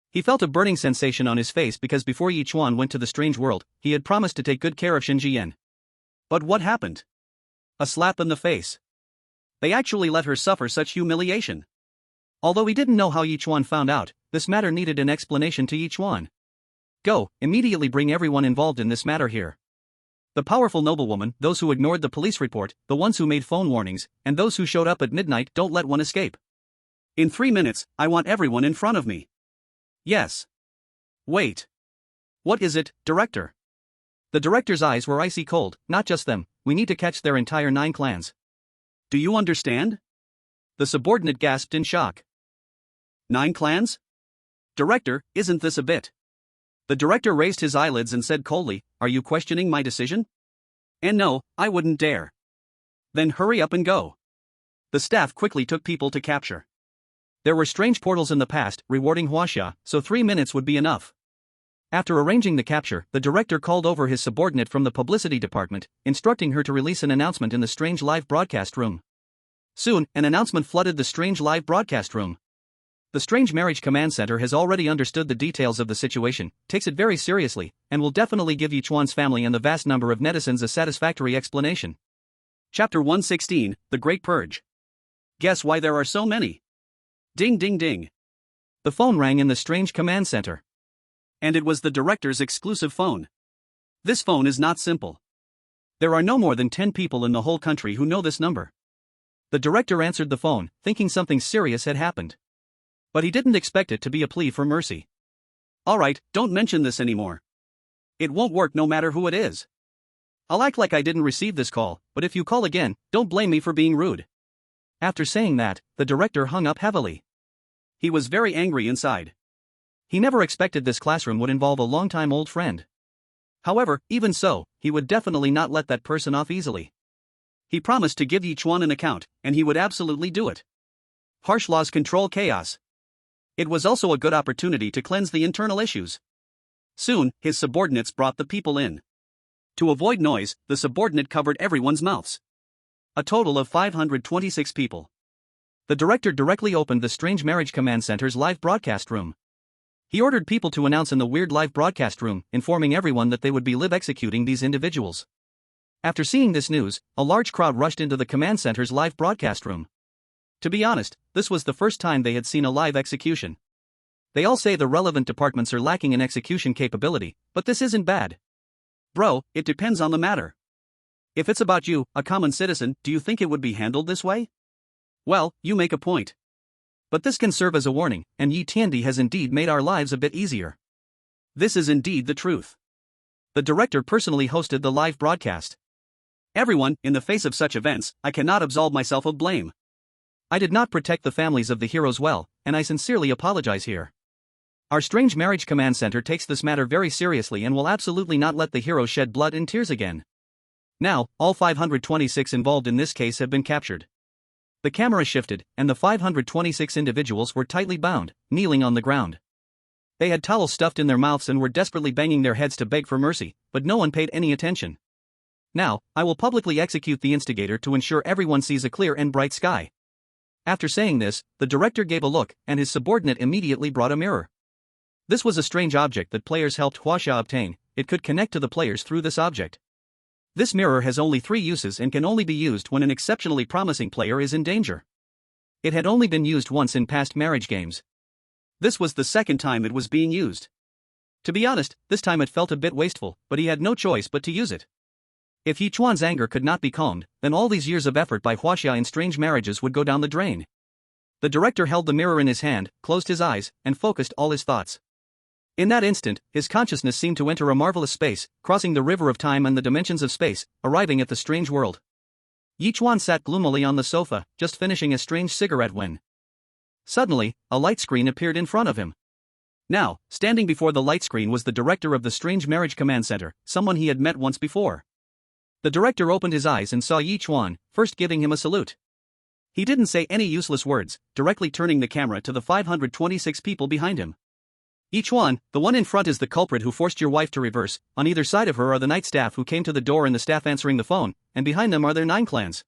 He felt a burning sensation on his face because before Ye Chuan went to the strange world, he had promised to take good care of Shen Zhiyan. But what happened? A slap in the face. They actually let her suffer such humiliation. Although he didn't know how Ye Chuan found out, this matter needed an explanation to Ye Chuan. Go, immediately bring everyone involved in this matter here. The powerful noblewoman, those who ignored the police report, the ones who made phone warnings, and those who showed up at midnight, don't let one escape. In 3 minutes, I want everyone in front of me. Yes. Wait. What is it, director? The director's eyes were icy cold. Not just them, we need to catch their entire 9 clans. Do you understand? The subordinate gasped in shock. 9 clans? Director, isn't this a bit? The director raised his eyelids and said coldly, are you questioning my decision? And no, I wouldn't dare. Then hurry up and go. The staff quickly took people to capture. There were strange portals in the past, rewarding Huaxia, so 3 minutes would be enough. After arranging the capture, the director called over his subordinate from the publicity department, instructing her to release an announcement in the strange live broadcast room. Soon, an announcement flooded the strange live broadcast room. The Strange Marriage Command Center has already understood the details of the situation, takes it very seriously, and will definitely give Yichuan's family and the vast number of netizens a satisfactory explanation. Chapter 116, The Great Purge. Guess why there are so many? Ding ding ding. The phone rang in the Strange Command Center. And it was the director's exclusive phone. This phone is not simple. There are no more than 10 people in the whole country who know this number. The director answered the phone, thinking something serious had happened. But he didn't expect it to be a plea for mercy. Alright, don't mention this anymore. It won't work no matter who it is. I'll act like I didn't receive this call, but if you call again, don't blame me for being rude. After saying that, the director hung up heavily. He was very angry inside. He never expected this classroom would involve a long-time old friend. However, even so, he would definitely not let that person off easily. He promised to give Ye Chuan an account, and he would absolutely do it. Harsh laws control chaos. It was also a good opportunity to cleanse the internal issues. Soon, his subordinates brought the people in. To avoid noise, the subordinate covered everyone's mouths. A total of 526 people. The director directly opened the Strange Marriage Command Center's live broadcast room. He ordered people to announce in the weird live broadcast room, informing everyone that they would be live executing these individuals. After seeing this news, a large crowd rushed into the command center's live broadcast room. To be honest, this was the first time they had seen a live execution. They all say the relevant departments are lacking in execution capability, but this isn't bad. Bro, it depends on the matter. If it's about you, a common citizen, do you think it would be handled this way? Well, you make a point. But this can serve as a warning, and Ye Tiandi has indeed made our lives a bit easier. This is indeed the truth. The director personally hosted the live broadcast. Everyone, in the face of such events, I cannot absolve myself of blame. I did not protect the families of the heroes well, and I sincerely apologize here. Our Strange Marriage Command Center takes this matter very seriously and will absolutely not let the heroes shed blood and tears again. Now, all 526 involved in this case have been captured. The camera shifted, and the 526 individuals were tightly bound, kneeling on the ground. They had towels stuffed in their mouths and were desperately banging their heads to beg for mercy, but no one paid any attention. Now, I will publicly execute the instigator to ensure everyone sees a clear and bright sky. After saying this, the director gave a look, and his subordinate immediately brought a mirror. This was a strange object that players helped Huaxia obtain. It could connect to the players through this object. This mirror has only 3 uses and can only be used when an exceptionally promising player is in danger. It had only been used once in past marriage games. This was the second time it was being used. To be honest, this time it felt a bit wasteful, but he had no choice but to use it. If Yichuan's anger could not be calmed, then all these years of effort by Huaxia in strange marriages would go down the drain. The director held the mirror in his hand, closed his eyes, and focused all his thoughts. In that instant, his consciousness seemed to enter a marvelous space, crossing the river of time and the dimensions of space, arriving at the strange world. Yichuan sat gloomily on the sofa, just finishing a strange cigarette when suddenly, a light screen appeared in front of him. Now, standing before the light screen was the director of the Strange Marriage Command Center, someone he had met once before. The director opened his eyes and saw Ye Chuan, first giving him a salute. He didn't say any useless words, directly turning the camera to the 526 people behind him. Ye Chuan, the one in front is the culprit who forced your wife to reverse. On either side of her are the night staff who came to the door and the staff answering the phone, and behind them are their 9 clans.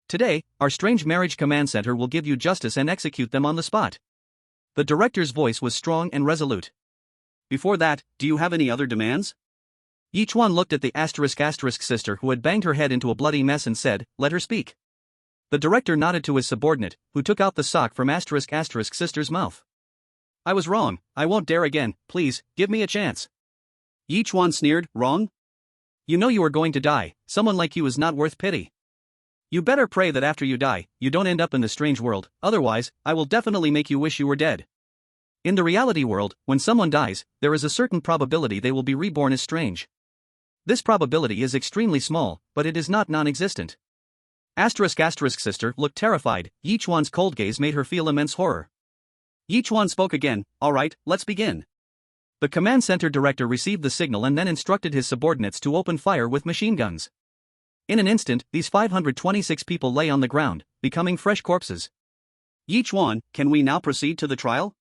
Today, our Strange Marriage Command Center will give you justice and execute them on the spot. The director's voice was strong and resolute. Before that, do you have any other demands? Ye Chuan looked at the *** sister who had banged her head into a bloody mess and said, "Let her speak." The director nodded to his subordinate, who took out the sock from ** sister's mouth. I was wrong, I won't dare again, please, give me a chance. Ye Chuan sneered, wrong? You know you are going to die, someone like you is not worth pity. You better pray that after you die, you don't end up in the strange world, otherwise, I will definitely make you wish you were dead. In the reality world, when someone dies, there is a certain probability they will be reborn as strange. This probability is extremely small, but it is not non-existent. ** sister looked terrified. Ye Chuan's cold gaze made her feel immense horror. Ye Chuan spoke again, alright, let's begin. The command center director received the signal and then instructed his subordinates to open fire with machine guns. In an instant, these 526 people lay on the ground, becoming fresh corpses. Yichuan, can we now proceed to the trial?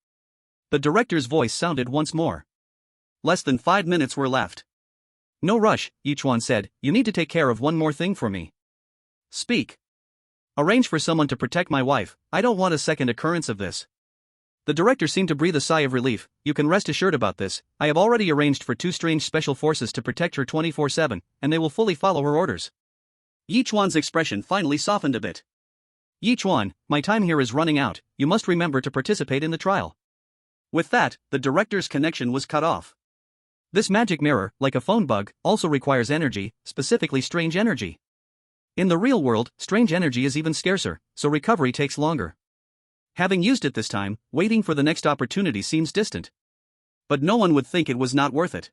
The director's voice sounded once more. Less than 5 minutes were left. No rush, Yichuan said, you need to take care of one more thing for me. Speak. Arrange for someone to protect my wife, I don't want a second occurrence of this. The director seemed to breathe a sigh of relief. You can rest assured about this, I have already arranged for 2 strange special forces to protect her 24/7, and they will fully follow her orders. Yichuan's expression finally softened a bit. Ye Chuan, my time here is running out, you must remember to participate in the trial. With that, the director's connection was cut off. This magic mirror, like a phone bug, also requires energy, specifically strange energy. In the real world, strange energy is even scarcer, so recovery takes longer. Having used it this time, waiting for the next opportunity seems distant. But no one would think it was not worth it.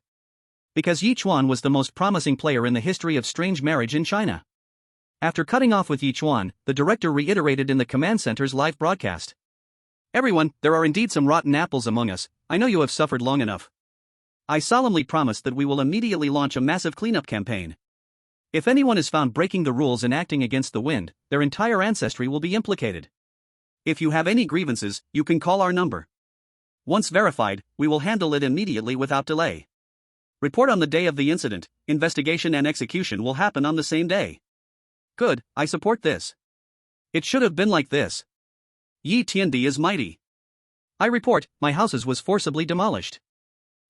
Because Ye Chuan was the most promising player in the history of strange marriage in China. After cutting off with Ye Chuan, the director reiterated in the command center's live broadcast. Everyone, there are indeed some rotten apples among us, I know you have suffered long enough. I solemnly promise that we will immediately launch a massive cleanup campaign. If anyone is found breaking the rules and acting against the wind, their entire ancestry will be implicated. If you have any grievances, you can call our number. Once verified, we will handle it immediately without delay. Report on the day of the incident, investigation and execution will happen on the same day. Good, I support this. It should have been like this. Yi Tiandi is mighty. I report, my houses was forcibly demolished.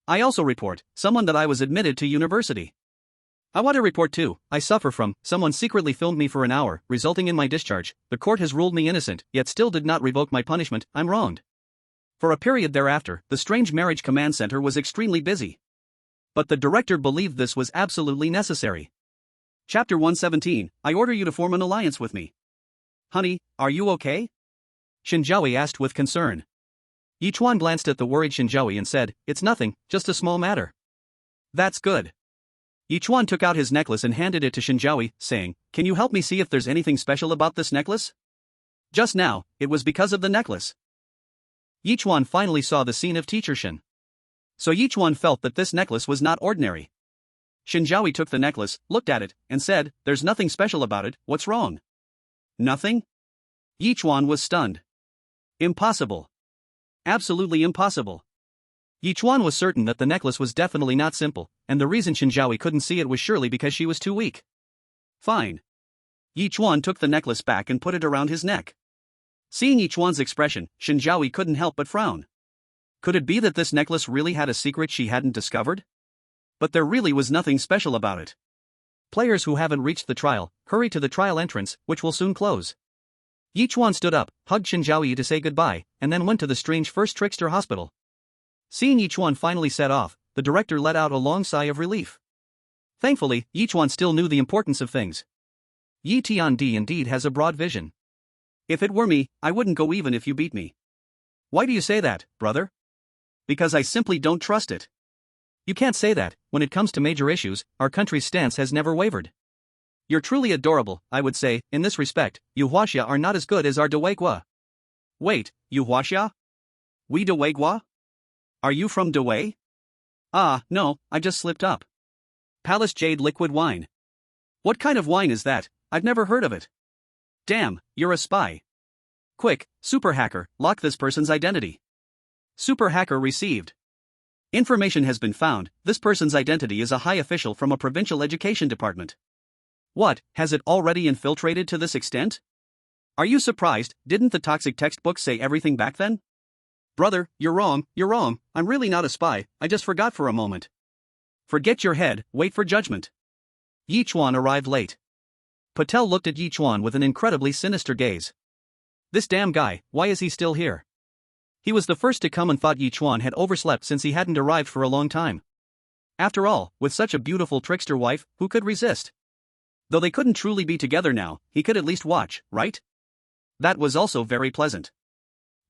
I also report, someone that I was admitted to university. I want to report too, I suffer from, someone secretly filmed me for an hour, resulting in my discharge. The court has ruled me innocent, yet still did not revoke my punishment, I'm wronged. For a period thereafter, the Strange Marriage Command Center was extremely busy. But the director believed this was absolutely necessary. Chapter 117, I order you to form an alliance with me. Honey, are you okay? Shen Zhaoyi asked with concern. Ye Chuan glanced at the worried Shen Zhaoyi and said, it's nothing, just a small matter. That's good. Ye Chuan took out his necklace and handed it to Shen Zhaoyi, saying, can you help me see if there's anything special about this necklace? Just now, it was because of the necklace. Ye Chuan finally saw the scene of Teacher Shen. So Ye Chuan felt that this necklace was not ordinary. Shen Zhaoyi took the necklace, looked at it, and said, there's nothing special about it, what's wrong? Nothing? Ye Chuan was stunned. Impossible. Absolutely impossible. Ye Chuan was certain that the necklace was definitely not simple, and the reason Shen Zhaoyi couldn't see it was surely because she was too weak. Fine. Ye Chuan took the necklace back and put it around his neck. Seeing Ye Chuan's expression, Shen Zhaoyi couldn't help but frown. Could it be that this necklace really had a secret she hadn't discovered? But there really was nothing special about it. Players who haven't reached the trial, hurry to the trial entrance, which will soon close. Ye Chuan stood up, hugged Shen Zhaoyi to say goodbye, and then went to the strange first trickster hospital. Seeing Ye Chuan finally set off, the director let out a long sigh of relief. Thankfully, Ye Chuan still knew the importance of things. Ye Tiandi indeed has a broad vision. If it were me, I wouldn't go even if you beat me. Why do you say that, brother? Because I simply don't trust it. You can't say that, when it comes to major issues, our country's stance has never wavered. You're truly adorable, I would say, in this respect, you Huaxia are not as good as our Dewei. Wait, you Huaxia? We Dewei? Are you from Dewei? Ah, no, I just slipped up. Palace Jade liquid wine. What kind of wine is that? I've never heard of it. Damn, you're a spy. Quick, super hacker, lock this person's identity. Super hacker received. Information has been found, this person's identity is a high official from a provincial education department. What, has it already infiltrated to this extent? Are you surprised, didn't the toxic textbook say everything back then? Brother, you're wrong, I'm really not a spy, I just forgot for a moment. Forget your head, wait for judgment. Ye Chuan arrived late. Patel looked at Ye Chuan with an incredibly sinister gaze. This damn guy, why is he still here? He was the first to come and thought Ye Chuan had overslept since he hadn't arrived for a long time. After all, with such a beautiful trickster wife, who could resist? Though they couldn't truly be together now, he could at least watch, right? That was also very pleasant.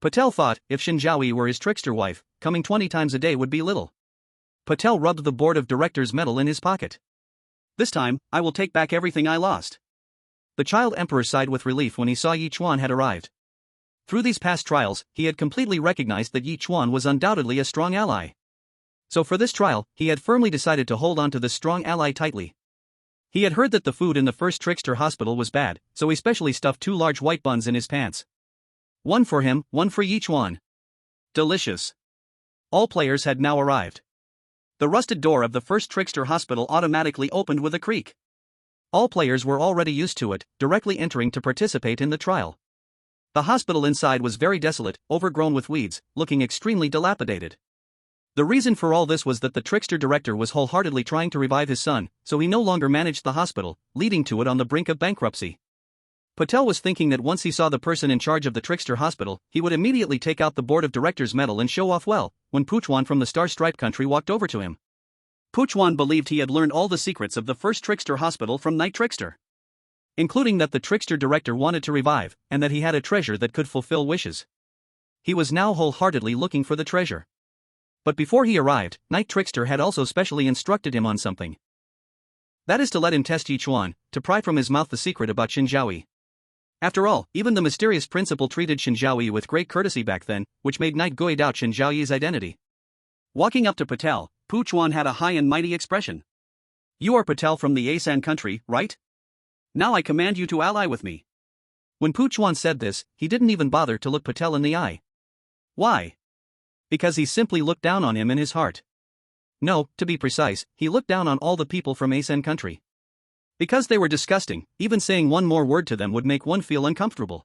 Patel thought, if Shen Zhaoyi were his trickster wife, coming 20 times a day would be little. Patel rubbed the board of directors' medal in his pocket. This time, I will take back everything I lost. The child emperor sighed with relief when he saw Ye Chuan had arrived. Through these past trials, he had completely recognized that Ye Chuan was undoubtedly a strong ally. So for this trial, he had firmly decided to hold on to this strong ally tightly. He had heard that the food in the first trickster hospital was bad, so he specially stuffed 2 large white buns in his pants. One for him, one for Yichuan. Delicious. All players had now arrived. The rusted door of the first trickster hospital automatically opened with a creak. All players were already used to it, directly entering to participate in the trial. The hospital inside was very desolate, overgrown with weeds, looking extremely dilapidated. The reason for all this was that the trickster director was wholeheartedly trying to revive his son, so he no longer managed the hospital, leading to it on the brink of bankruptcy. Patel was thinking that once he saw the person in charge of the trickster hospital, he would immediately take out the board of directors medal and show off well, when Puchuan from the Star-Striped country walked over to him. Puchuan believed he had learned all the secrets of the first trickster hospital from Night Trickster, including that the trickster director wanted to revive, and that he had a treasure that could fulfill wishes. He was now wholeheartedly looking for the treasure. But before he arrived, Night Trickster had also specially instructed him on something. That is to let him test Ye Chuan, to pry from his mouth the secret about Shen Zhaoyi. After all, even the mysterious principal treated Shen Zhaoyi with great courtesy back then, which made Night Gui doubt Shen Zhaoyi's identity. Walking up to Patel, Puchuan had a high and mighty expression. You are Patel from the Asan country, right? Now I command you to ally with me. When Puchuan said this, he didn't even bother to look Patel in the eye. Why? Because he simply looked down on him in his heart. No, to be precise, he looked down on all the people from Asan country. Because they were disgusting, even saying one more word to them would make one feel uncomfortable.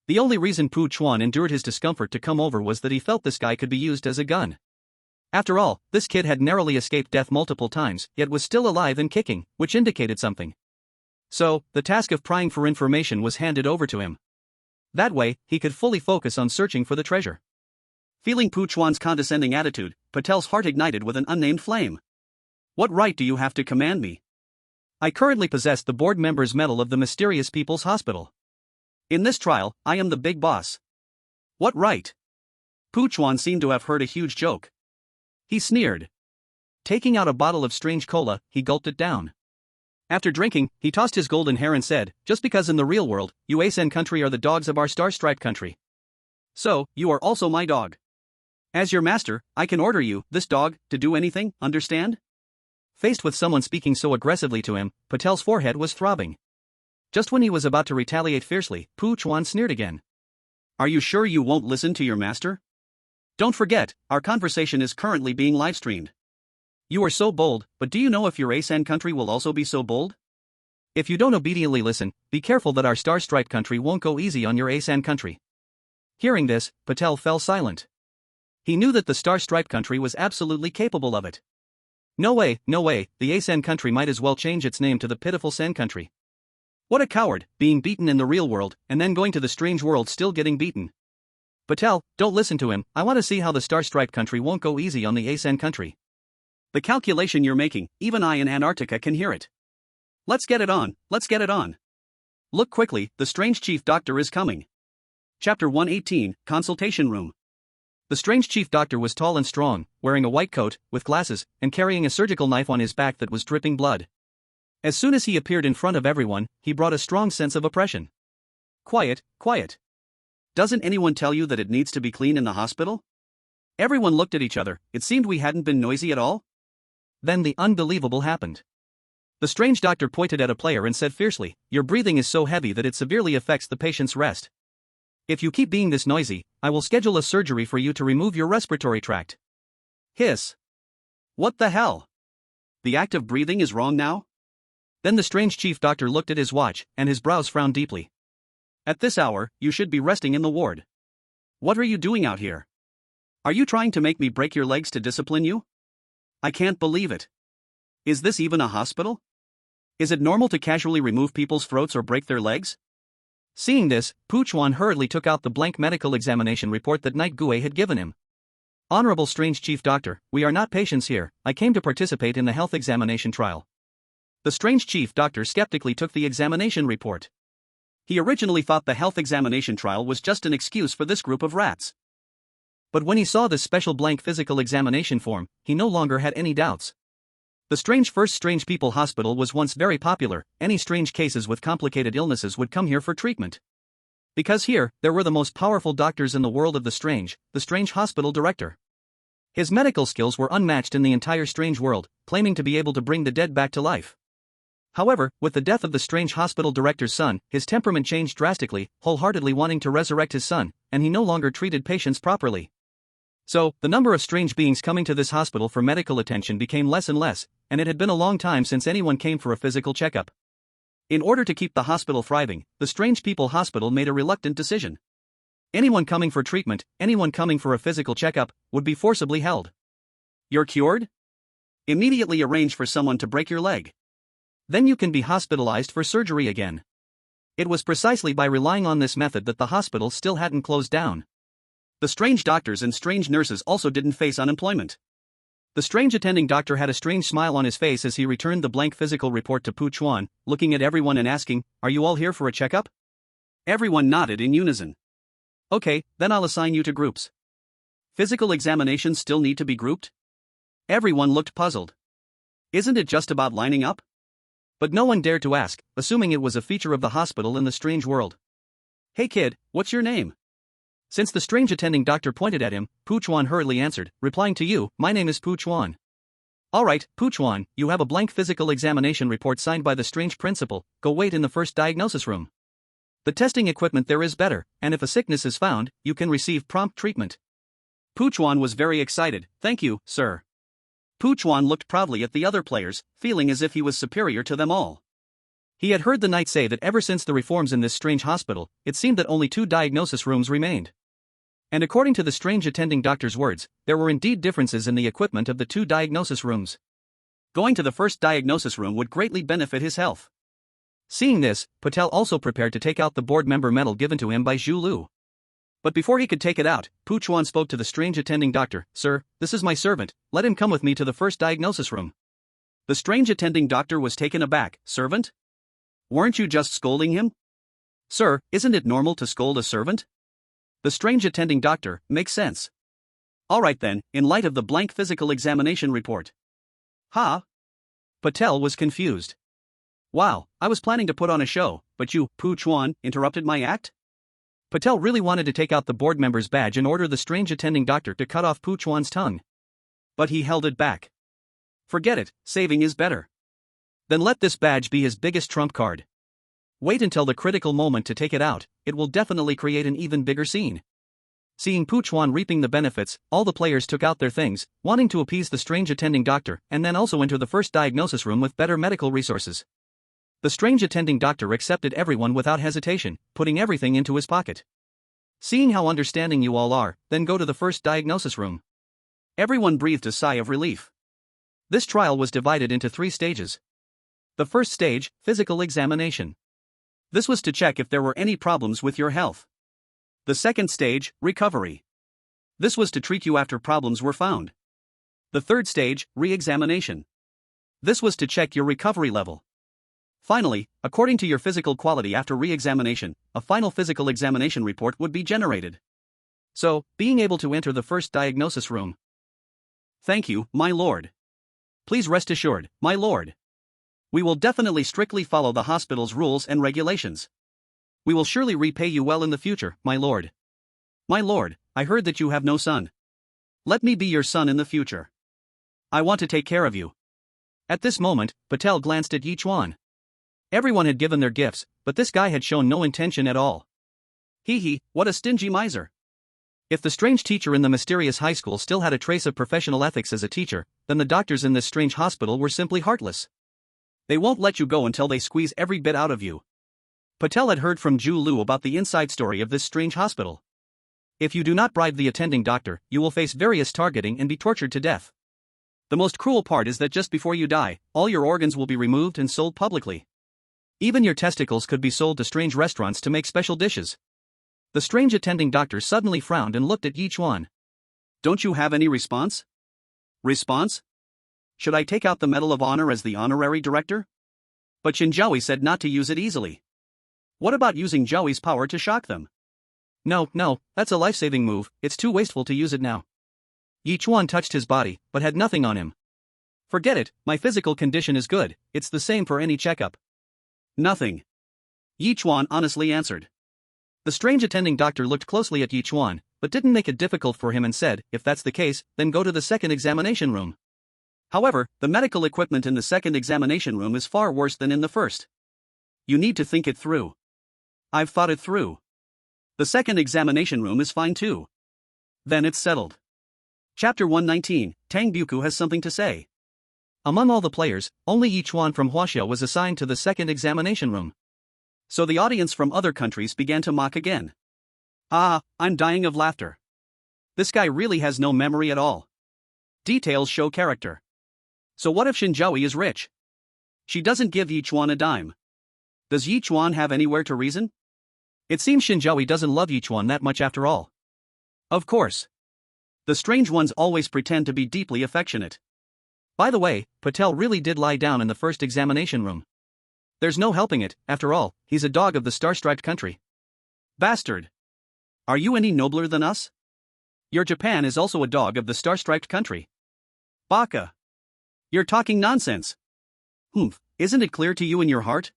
The only reason Puchuan endured his discomfort to come over was that he felt this guy could be used as a gun. After all, this kid had narrowly escaped death multiple times, yet was still alive and kicking, which indicated something. So, the task of prying for information was handed over to him. That way, he could fully focus on searching for the treasure. Feeling Puchuan's condescending attitude, Patel's heart ignited with an unnamed flame. What right do you have to command me? I currently possess the board member's medal of the Mysterious People's Hospital. In this trial, I am the big boss. What right? Puchuan seemed to have heard a huge joke. He sneered. Taking out a bottle of strange cola, he gulped it down. After drinking, he tossed his golden hair and said, just because in the real world, you Asan country are the dogs of our Star-Striped country. So, you are also my dog. As your master, I can order you, this dog, to do anything, understand? Faced with someone speaking so aggressively to him, Patel's forehead was throbbing. Just when he was about to retaliate fiercely, Puchuan sneered again. Are you sure you won't listen to your master? Don't forget, our conversation is currently being live-streamed. You are so bold, but do you know if your Asan country will also be so bold? If you don't obediently listen, be careful that our Star-Striped country won't go easy on your Asan country. Hearing this, Patel fell silent. He knew that the Star-Striped country was absolutely capable of it. No way, the Asan country might as well change its name to the pitiful Sen country. What a coward, being beaten in the real world, and then going to the strange world still getting beaten. Patel, don't listen to him, I want to see how the Star-Striped country won't go easy on the Asan country. The calculation you're making, even I in Antarctica can hear it. Let's get it on. Look quickly, the strange chief doctor is coming. Chapter 118, Consultation Room. The strange chief doctor was tall and strong, wearing a white coat, with glasses, and carrying a surgical knife on his back that was dripping blood. As soon as he appeared in front of everyone, he brought a strong sense of oppression. Quiet. Doesn't anyone tell you that it needs to be clean in the hospital? Everyone looked at each other, it seemed we hadn't been noisy at all. Then the unbelievable happened. The strange doctor pointed at a player and said fiercely, your breathing is so heavy that it severely affects the patient's rest. If you keep being this noisy, I will schedule a surgery for you to remove your respiratory tract. Hiss. What the hell? The act of breathing is wrong now? Then the strange chief doctor looked at his watch, and his brows frowned deeply. At this hour, you should be resting in the ward. What are you doing out here? Are you trying to make me break your legs to discipline you? I can't believe it. Is this even a hospital? Is it normal to casually remove people's throats or break their legs? Seeing this, Puchuan hurriedly took out the blank medical examination report that Night Gui had given him. Honorable Strange Chief Doctor, we are not patients here, I came to participate in the health examination trial. The Strange Chief Doctor skeptically took the examination report. He originally thought the health examination trial was just an excuse for this group of rats. But when he saw this special blank physical examination form, he no longer had any doubts. The First Strange People Hospital was once very popular, any strange cases with complicated illnesses would come here for treatment. Because here, there were the most powerful doctors in the world of the Strange Hospital Director. His medical skills were unmatched in the entire Strange world, claiming to be able to bring the dead back to life. However, with the death of the strange hospital director's son, his temperament changed drastically, wholeheartedly wanting to resurrect his son, and he no longer treated patients properly. So, the number of strange beings coming to this hospital for medical attention became less and less, and it had been a long time since anyone came for a physical checkup. In order to keep the hospital thriving, the Strange People Hospital made a reluctant decision. Anyone coming for treatment, anyone coming for a physical checkup, would be forcibly held. You're cured? Immediately arrange for someone to break your leg. Then you can be hospitalized for surgery again. It was precisely by relying on this method that the hospital still hadn't closed down. The strange doctors and strange nurses also didn't face unemployment. The strange attending doctor had a strange smile on his face as he returned the blank physical report to Ye Chuan, looking at everyone and asking, "Are you all here for a checkup?" Everyone nodded in unison. "Okay, then I'll assign you to groups." Physical examinations still need to be grouped? Everyone looked puzzled. Isn't it just about lining up? But no one dared to ask, assuming it was a feature of the hospital in the strange world. "Hey kid, what's your name?" Since the strange attending doctor pointed at him, Ye Chuan hurriedly answered, replying to you, "My name is Ye Chuan." "Alright, Ye Chuan, you have a blank physical examination report signed by the strange principal, go wait in the first diagnosis room. The testing equipment there is better, and if a sickness is found, you can receive prompt treatment." Ye Chuan was very excited, "Thank you, sir." Ye Chuan looked proudly at the other players, feeling as if he was superior to them all. He had heard the knight say that ever since the reforms in this strange hospital, it seemed that only 2 diagnosis rooms remained. And according to the strange attending doctor's words, there were indeed differences in the equipment of the 2 diagnosis rooms. Going to the first diagnosis room would greatly benefit his health. Seeing this, Patel also prepared to take out the board member medal given to him by Zhu Lu. But before he could take it out, Ye Chuan spoke to the strange attending doctor, "Sir, this is my servant, let him come with me to the first diagnosis room." The strange attending doctor was taken aback, "Servant? Weren't you just scolding him?" "Sir, isn't it normal to scold a servant?" The strange attending doctor, "Makes sense. Alright then, in light of the blank physical examination report." "Huh?" Patel was confused. "Wow, I was planning to put on a show, but you, Ye Chuan, interrupted my act?" Patel really wanted to take out the board member's badge and order the strange attending doctor to cut off Ye Chuan's tongue. But he held it back. Forget it, saving is better. Then let this badge be his biggest trump card. Wait until the critical moment to take it out, it will definitely create an even bigger scene. Seeing Ye Chuan reaping the benefits, all the players took out their things, wanting to appease the strange attending doctor and then also enter the first diagnosis room with better medical resources. The strange attending doctor accepted everyone without hesitation, putting everything into his pocket. "Seeing how understanding you all are, then go to the first diagnosis room." Everyone breathed a sigh of relief. This trial was divided into 3 stages. The first stage, physical examination. This was to check if there were any problems with your health. The second stage, recovery. This was to treat you after problems were found. The third stage, re-examination. This was to check your recovery level. Finally, according to your physical quality after re-examination, a final physical examination report would be generated. So, being able to enter the first diagnosis room. "Thank you, my lord. Please rest assured, my lord. We will definitely strictly follow the hospital's rules and regulations. We will surely repay you well in the future, my lord. My lord, I heard that you have no son. Let me be your son in the future. I want to take care of you." At this moment, Patel glanced at Ye Chuan. Everyone had given their gifts, but this guy had shown no intention at all. Hee, what a stingy miser. If the strange teacher in the mysterious high school still had a trace of professional ethics as a teacher, then the doctors in this strange hospital were simply heartless. They won't let you go until they squeeze every bit out of you. Patel had heard from Zhu Lu about the inside story of this strange hospital. If you do not bribe the attending doctor, you will face various targeting and be tortured to death. The most cruel part is that just before you die, all your organs will be removed and sold publicly. Even your testicles could be sold to strange restaurants to make special dishes. The strange attending doctor suddenly frowned and looked at Ye Chuan. "Don't you have any response?" "Response? Should I take out the Medal of Honor as the honorary director?" But Shen Zhaoyi said not to use it easily. What about using Zhaoyi's power to shock them? No, that's a life-saving move, it's too wasteful to use it now. Ye Chuan touched his body, but had nothing on him. Forget it, my physical condition is good, it's the same for any checkup. Nothing. Ye Chuan honestly answered. The strange attending doctor looked closely at Ye Chuan, but didn't make it difficult for him and said, if that's the case, then go to the second examination room. However, the medical equipment in the second examination room is far worse than in the first. You need to think it through. I've thought it through. The second examination room is fine too. Then it's settled. Chapter 119, Tang Buku has something to say. Among all the players, only Ye Chuan from Huaxia was assigned to the second examination room. So the audience from other countries began to mock again. I'm dying of laughter. This guy really has no memory at all. Details show character. So what if Shen Zhaoyi is rich? She doesn't give Ye Chuan a dime. Does Ye Chuan have anywhere to reason? It seems Shen Zhaoyi doesn't love Ye Chuan that much after all. Of course. The strange ones always pretend to be deeply affectionate. By the way, Patel really did lie down in the first examination room. There's no helping it, after all, he's a dog of the star-striped country. Bastard! Are you any nobler than us? Your Japan is also a dog of the star-striped country. Baka! You're talking nonsense. Isn't it clear to you in your heart?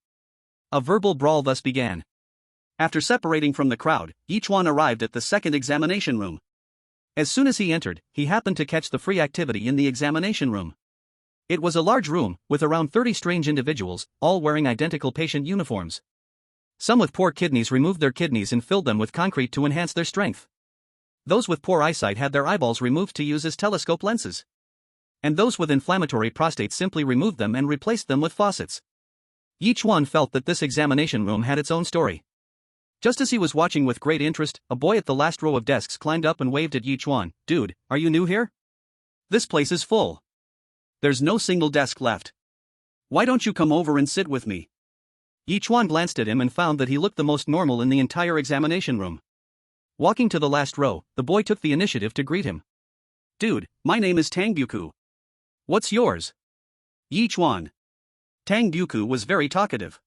A verbal brawl thus began. After separating from the crowd, Yichuan arrived at the second examination room. As soon as he entered, he happened to catch the free activity in the examination room. It was a large room, with around 30 strange individuals, all wearing identical patient uniforms. Some with poor kidneys removed their kidneys and filled them with concrete to enhance their strength. Those with poor eyesight had their eyeballs removed to use as telescope lenses. And those with inflammatory prostates simply removed them and replaced them with faucets. Yichuan felt that this examination room had its own story. Just as he was watching with great interest, a boy at the last row of desks climbed up and waved at Yichuan. "Dude, are you new here? This place is full. There's no single desk left. Why don't you come over and sit with me?" Yichuan glanced at him and found that he looked the most normal in the entire examination room. Walking to the last row, the boy took the initiative to greet him. "Dude, my name is Tang Buku. What's yours?" "Yichuan." Tang Buku was very talkative.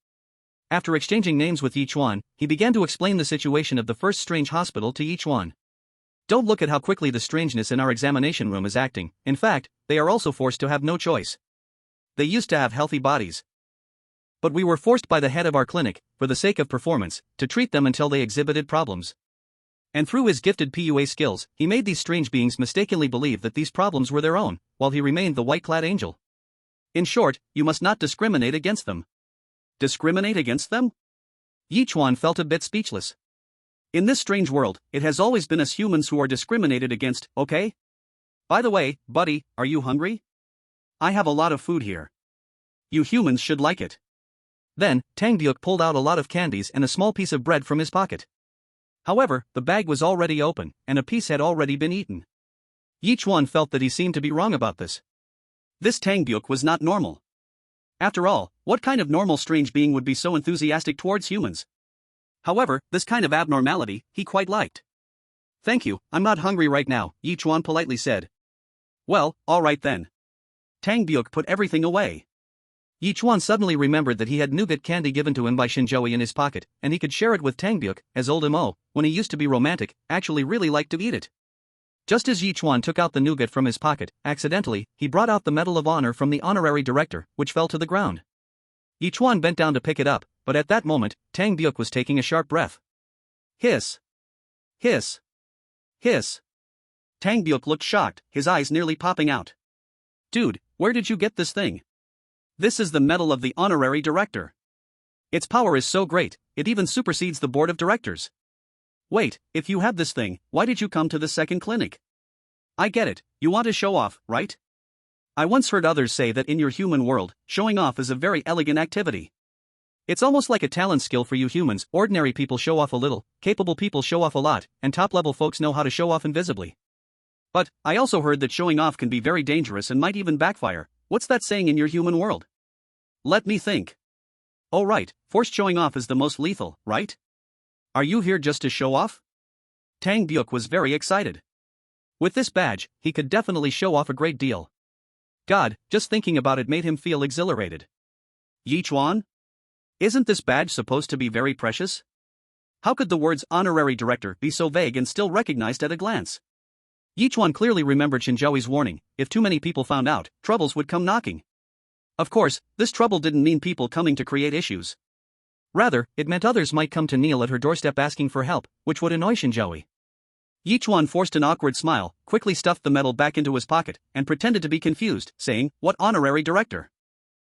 After exchanging names with Yichuan, he began to explain the situation of the first strange hospital to Yichuan. "Don't look at how quickly the strangeness in our examination room is acting. In fact, they are also forced to have no choice. They used to have healthy bodies. But we were forced by the head of our clinic, for the sake of performance, to treat them until they exhibited problems. And through his gifted PUA skills, he made these strange beings mistakenly believe that these problems were their own, while he remained the white-clad angel. In short, you must not discriminate against them." Discriminate against them? Yichuan felt a bit speechless. In this strange world, it has always been us humans who are discriminated against, okay? By the way, buddy, are you hungry? I have a lot of food here. You humans should like it. Then, Tang Buek pulled out a lot of candies and a small piece of bread from his pocket. However, the bag was already open, and a piece had already been eaten. Yichuan felt that he seemed to be wrong about this. This Tang Buek was not normal. After all, what kind of normal strange being would be so enthusiastic towards humans? However, this kind of abnormality, he quite liked. "Thank you, I'm not hungry right now," Yichuan politely said. "Well, alright then." Tang Buek put everything away. Yichuan suddenly remembered that he had nougat candy given to him by Shen Zhaoyi in his pocket, and he could share it with Tang Buek, as old Mo, when he used to be romantic, actually really liked to eat it. Just as Yichuan took out the nougat from his pocket, accidentally, he brought out the Medal of Honor from the honorary director, which fell to the ground. Yichuan bent down to pick it up, but at that moment, Tang Buek was taking a sharp breath. Hiss! Hiss! Hiss! Tang Buek looked shocked, his eyes nearly popping out. "Dude, where did you get this thing?" "This is the Medal of the Honorary Director. Its power is so great, it even supersedes the board of directors." "Wait, if you have this thing, why did you come to the second clinic?" "I get it, you want to show off, right? I once heard others say that in your human world, showing off is a very elegant activity. It's almost like a talent skill for you humans. Ordinary people show off a little, capable people show off a lot, and top-level folks know how to show off invisibly. But, I also heard that showing off can be very dangerous and might even backfire. What's that saying in your human world?" "Let me think. Oh right, forced showing off is the most lethal, right? Are you here just to show off?" Tang Buek was very excited. With this badge, he could definitely show off a great deal. God, just thinking about it made him feel exhilarated. "Yichuan? Isn't this badge supposed to be very precious? How could the words honorary director be so vague and still recognized at a glance?" Yichuan clearly remembered Shen Zhaoyi's warning: if too many people found out, troubles would come knocking. Of course, this trouble didn't mean people coming to create issues. Rather, it meant others might come to kneel at her doorstep asking for help, which would annoy Shen Zhaoyi. Yichuan forced an awkward smile, quickly stuffed the medal back into his pocket, and pretended to be confused, saying, "What honorary director?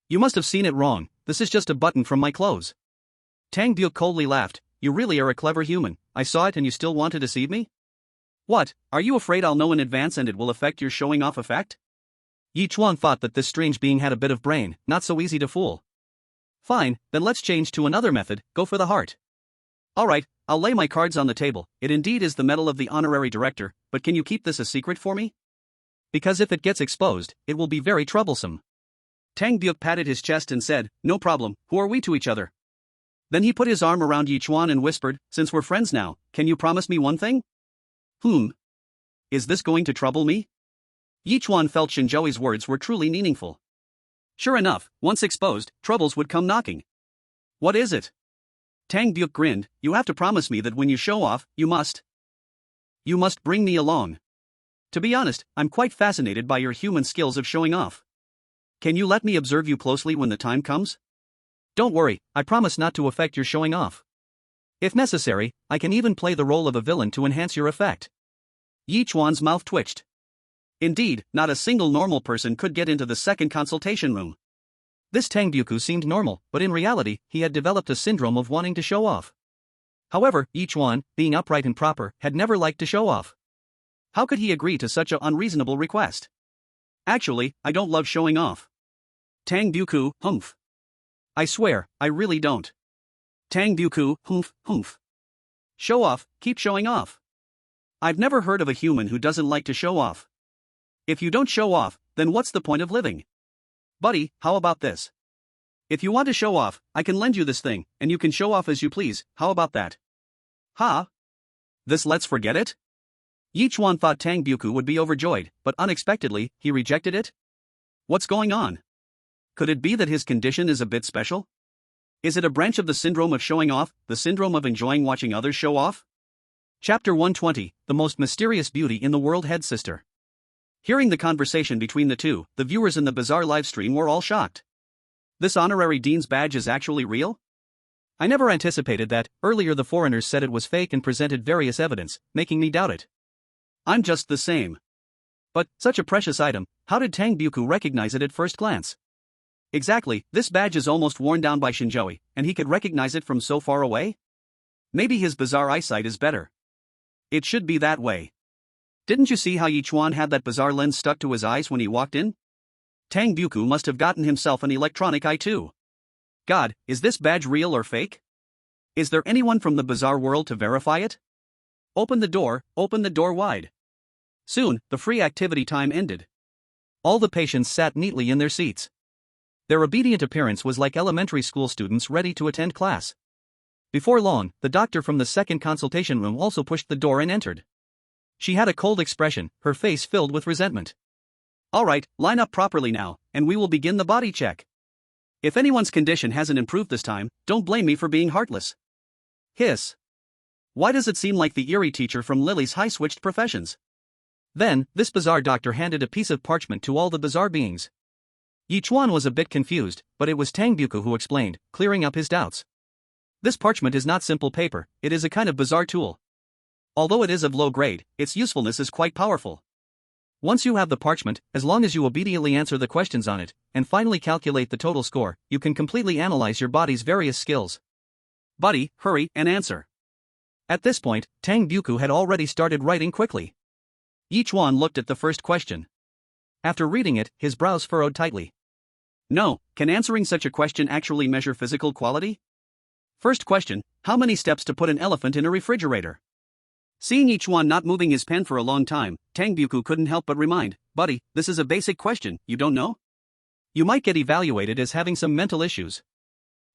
You must have seen it wrong, this is just a button from my clothes." Tang Buke coldly laughed. "You really are a clever human, I saw it and you still want to deceive me? What, are you afraid I'll know in advance and it will affect your showing off effect?" Yichuan thought that this strange being had a bit of brain, not so easy to fool. "Fine, then let's change to another method, go for the heart. Alright, I'll lay my cards on the table, it indeed is the medal of the honorary director, but can you keep this a secret for me? Because if it gets exposed, it will be very troublesome." Tang Buke patted his chest and said, "No problem, who are we to each other?" Then he put his arm around Yichuan and whispered, "Since we're friends now, can you promise me one thing?" Is this going to trouble me?" Yichuan felt Shen Zhaoyi's words were truly meaningful. Sure enough, once exposed, troubles would come knocking. "What is it?" Tang Buke grinned, "You have to promise me that when you show off, you must bring me along. To be honest, I'm quite fascinated by your human skills of showing off. Can you let me observe you closely when the time comes? Don't worry, I promise not to affect your showing off. If necessary, I can even play the role of a villain to enhance your effect." Yichuan's mouth twitched. Indeed, not a single normal person could get into the second consultation room. This Tang Buku seemed normal, but in reality, he had developed a syndrome of wanting to show off. However, Yichuan, being upright and proper, had never liked to show off. How could he agree to such an unreasonable request? "Actually, I don't love showing off." Tang Buku, humph. "I swear, I really don't." Tang Buku, humph, humph. "Show off, keep showing off. I've never heard of a human who doesn't like to show off. If you don't show off, then what's the point of living? Buddy, how about this? If you want to show off, I can lend you this thing, and you can show off as you please, how about that?" "Huh? This let's forget it?" Yichuan thought Tang Buku would be overjoyed, but unexpectedly, he rejected it. What's going on? Could it be that his condition is a bit special? Is it a branch of the syndrome of showing off, the syndrome of enjoying watching others show off? Chapter 120, The Most Mysterious Beauty in the World Head Sister. Hearing the conversation between the two, the viewers in the bizarre livestream were all shocked. This honorary dean's badge is actually real? I never anticipated that. Earlier the foreigners said it was fake and presented various evidence, making me doubt it. I'm just the same. But, such a precious item, how did Tang Buku recognize it at first glance? Exactly, this badge is almost worn down by Shen Zhaoyi, and he could recognize it from so far away? Maybe his bizarre eyesight is better. It should be that way. Didn't you see how Ye Chuan had that bizarre lens stuck to his eyes when he walked in? Tang Buku must have gotten himself an electronic eye too. God, is this badge real or fake? Is there anyone from the bizarre world to verify it? Open the door wide. Soon, the free activity time ended. All the patients sat neatly in their seats. Their obedient appearance was like elementary school students ready to attend class. Before long, the doctor from the second consultation room also pushed the door and entered. She had a cold expression, her face filled with resentment. Alright, line up properly now, and we will begin the body check. If anyone's condition hasn't improved this time, don't blame me for being heartless. Hiss. Why does it seem like the Eerie teacher from Lily's High switched professions? Then, this bizarre doctor handed a piece of parchment to all the bizarre beings. Yichuan was a bit confused, but it was Tang Buku who explained, clearing up his doubts. This parchment is not simple paper, it is a kind of bizarre tool. Although it is of low grade, its usefulness is quite powerful. Once you have the parchment, as long as you obediently answer the questions on it, and finally calculate the total score, you can completely analyze your body's various skills. Buddy, hurry and answer. At this point, Tang Buku had already started writing quickly. Yichuan looked at the first question. After reading it, his brows furrowed tightly. No, can answering such a question actually measure physical quality? First question, how many steps to put an elephant in a refrigerator? Seeing Yichuan not moving his pen for a long time, Tang Buku couldn't help but remind, buddy, this is a basic question, you don't know? You might get evaluated as having some mental issues.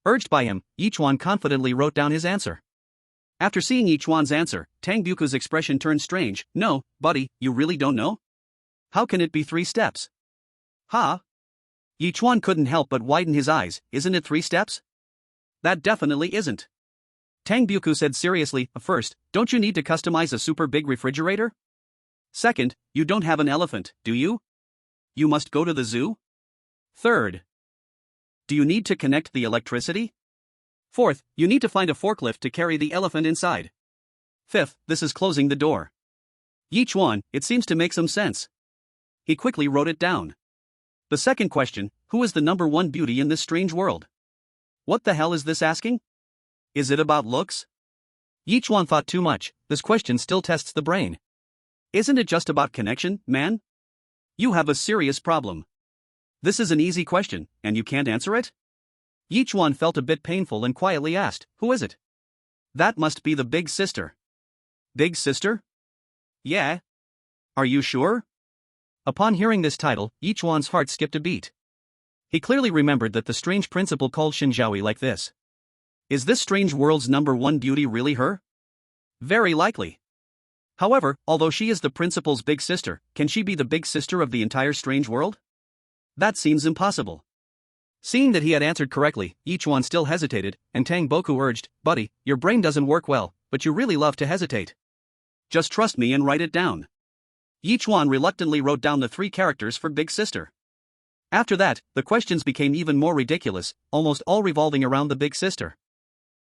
Urged by him, Yichuan confidently wrote down his answer. After seeing Yichuan's answer, Tang Buku's expression turned strange. No, buddy, you really don't know? How can it be 3 steps? Huh? Yichuan couldn't help but widen his eyes. Isn't it 3 steps? That definitely isn't. Tang Buku said seriously, first, don't you need to customize a super big refrigerator? Second, you don't have an elephant, do you? You must go to the zoo? Third, do you need to connect the electricity? Fourth, you need to find a forklift to carry the elephant inside. Fifth, this is closing the door. Yichuan, it seems to make some sense. He quickly wrote it down. The second question, who is the number one beauty in this strange world? What the hell is this asking? Is it about looks? Yichuan thought too much, this question still tests the brain. Isn't it just about connection, man? You have a serious problem. This is an easy question, and you can't answer it? Yichuan felt a bit painful and quietly asked, who is it? That must be the big sister. Big sister? Yeah. Are you sure? Upon hearing this title, Yichuan's heart skipped a beat. He clearly remembered that the strange principal called Shen Zhaoyi like this. Is this strange world's number one beauty really her? Very likely. However, although she is the principal's big sister, can she be the big sister of the entire strange world? That seems impossible. Seeing that he had answered correctly, Yichuan still hesitated, and Tang Boku urged, buddy, your brain doesn't work well, but you really love to hesitate. Just trust me and write it down. Yichuan reluctantly wrote down the 3 characters for big sister. After that, the questions became even more ridiculous, almost all revolving around the big sister.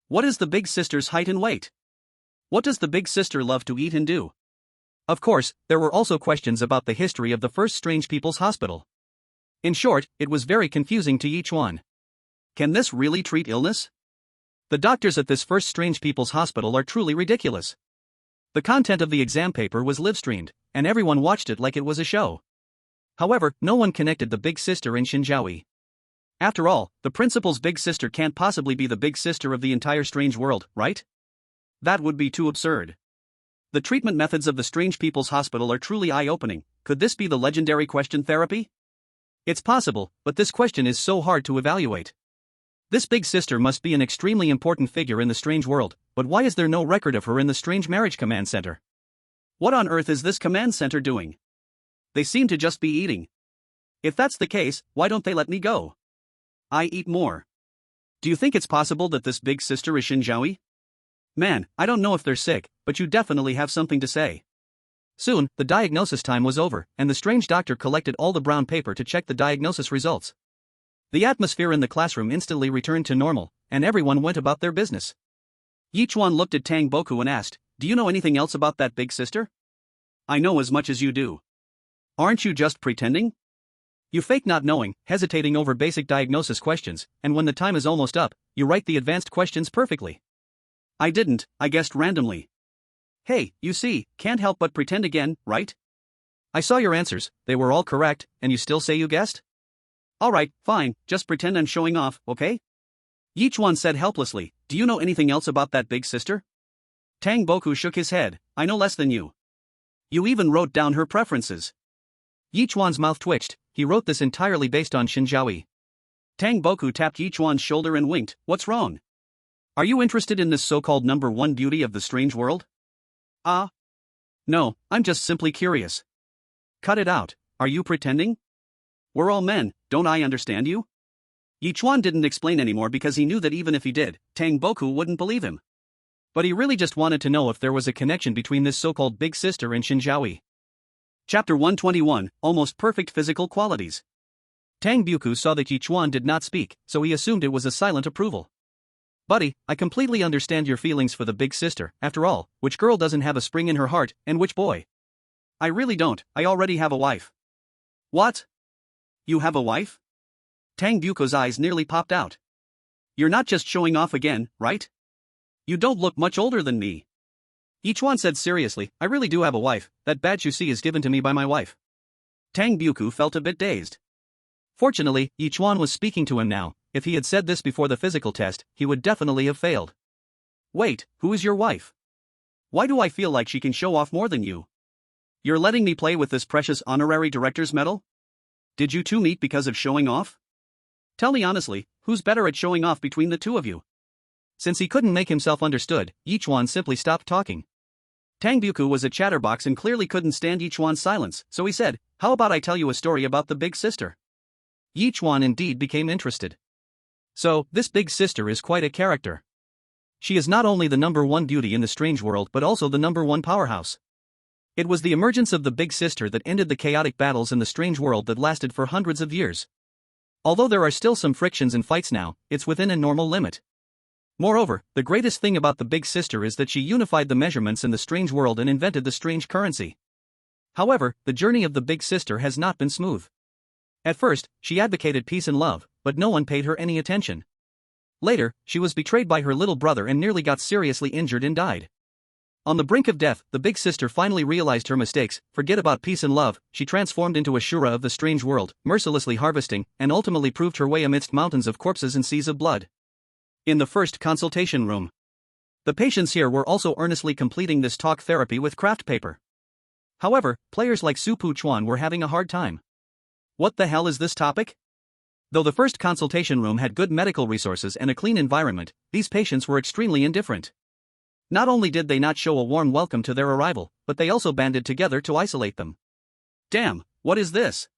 What is the big sister's height and weight? What does the big sister love to eat and do? Of course, there were also questions about the history of the first Strange People's Hospital. In short, it was very confusing to Yichuan. Can this really treat illness? The doctors at this first Strange People's Hospital are truly ridiculous. The content of the exam paper was live-streamed, and everyone watched it like it was a show. However, no one connected the big sister and Shen Zhaoyi. After all, the principal's big sister can't possibly be the big sister of the entire strange world, right? That would be too absurd. The treatment methods of the Strange People's Hospital are truly eye-opening. Could this be the legendary question therapy? It's possible, but this question is so hard to evaluate. This big sister must be an extremely important figure in the strange world, but why is there no record of her in the Strange Marriage Command Center? What on earth is this command center doing? They seem to just be eating. If that's the case, why don't they let me go? I eat more. Do you think it's possible that this big sister is Shen Zhaoyi? Man, I don't know if they're sick, but you definitely have something to say. Soon, the diagnosis time was over, and the strange doctor collected all the brown paper to check the diagnosis results. The atmosphere in the classroom instantly returned to normal, and everyone went about their business. Yichuan looked at Tang Boku and asked, do you know anything else about that big sister? I know as much as you do. Aren't you just pretending? You fake not knowing, hesitating over basic diagnosis questions, and when the time is almost up, you write the advanced questions perfectly. I didn't, I guessed randomly. Hey, you see, can't help but pretend again, right? I saw your answers, they were all correct, and you still say you guessed? Alright, fine, just pretend I'm showing off, okay? Yichuan said helplessly, do you know anything else about that big sister? Tang Boku shook his head, I know less than you. You even wrote down her preferences. Yichuan's mouth twitched, he wrote this entirely based on Shen Zhaoyi. Tang Boku tapped Yichuan's shoulder and winked, what's wrong? Are you interested in this so-called number one beauty of the strange world? No, I'm just simply curious. Cut it out, are you pretending? We're all men, don't I understand you? Yichuan didn't explain anymore because he knew that even if he did, Tang Boku wouldn't believe him. But he really just wanted to know if there was a connection between this so-called big sister and Shen Zhaoyi. Chapter 121, Almost Perfect Physical Qualities. Tang Boku saw that Yichuan did not speak, so he assumed it was a silent approval. Buddy, I completely understand your feelings for the big sister. After all, which girl doesn't have a spring in her heart, and which boy? I really don't, I already have a wife. What? You have a wife? Tang Boku's eyes nearly popped out. You're not just showing off again, right? You don't look much older than me. Yichuan said seriously, I really do have a wife, that badge you see is given to me by my wife. Tang Boku felt a bit dazed. Fortunately, Yichuan was speaking to him now. If he had said this before the physical test, he would definitely have failed. Wait, who is your wife? Why do I feel like she can show off more than you? You're letting me play with this precious honorary director's medal? Did you two meet because of showing off? Tell me honestly, who's better at showing off between the two of you? Since he couldn't make himself understood, Yichuan simply stopped talking. Tang Boku was a chatterbox and clearly couldn't stand Yichuan's silence, so he said, how about I tell you a story about the big sister? Yichuan indeed became interested. So, this big sister is quite a character. She is not only the number one beauty in the strange world but also the number one powerhouse. It was the emergence of the big sister that ended the chaotic battles in the strange world that lasted for hundreds of years. Although there are still some frictions and fights now, it's within a normal limit. Moreover, the greatest thing about the big sister is that she unified the measurements in the strange world and invented the strange currency. However, the journey of the big sister has not been smooth. At first, she advocated peace and love, but no one paid her any attention. Later, she was betrayed by her little brother and nearly got seriously injured and died. On the brink of death, the big sister finally realized her mistakes. Forget about peace and love, she transformed into a Shura of the strange world, mercilessly harvesting, and ultimately proved her way amidst mountains of corpses and seas of blood. In the first consultation room, the patients here were also earnestly completing this talk therapy with craft paper. However, players like Su Pu Chuan were having a hard time. What the hell is this topic? Though the first consultation room had good medical resources and a clean environment, these patients were extremely indifferent. Not only did they not show a warm welcome to their arrival, but they also banded together to isolate them. Damn, what is this?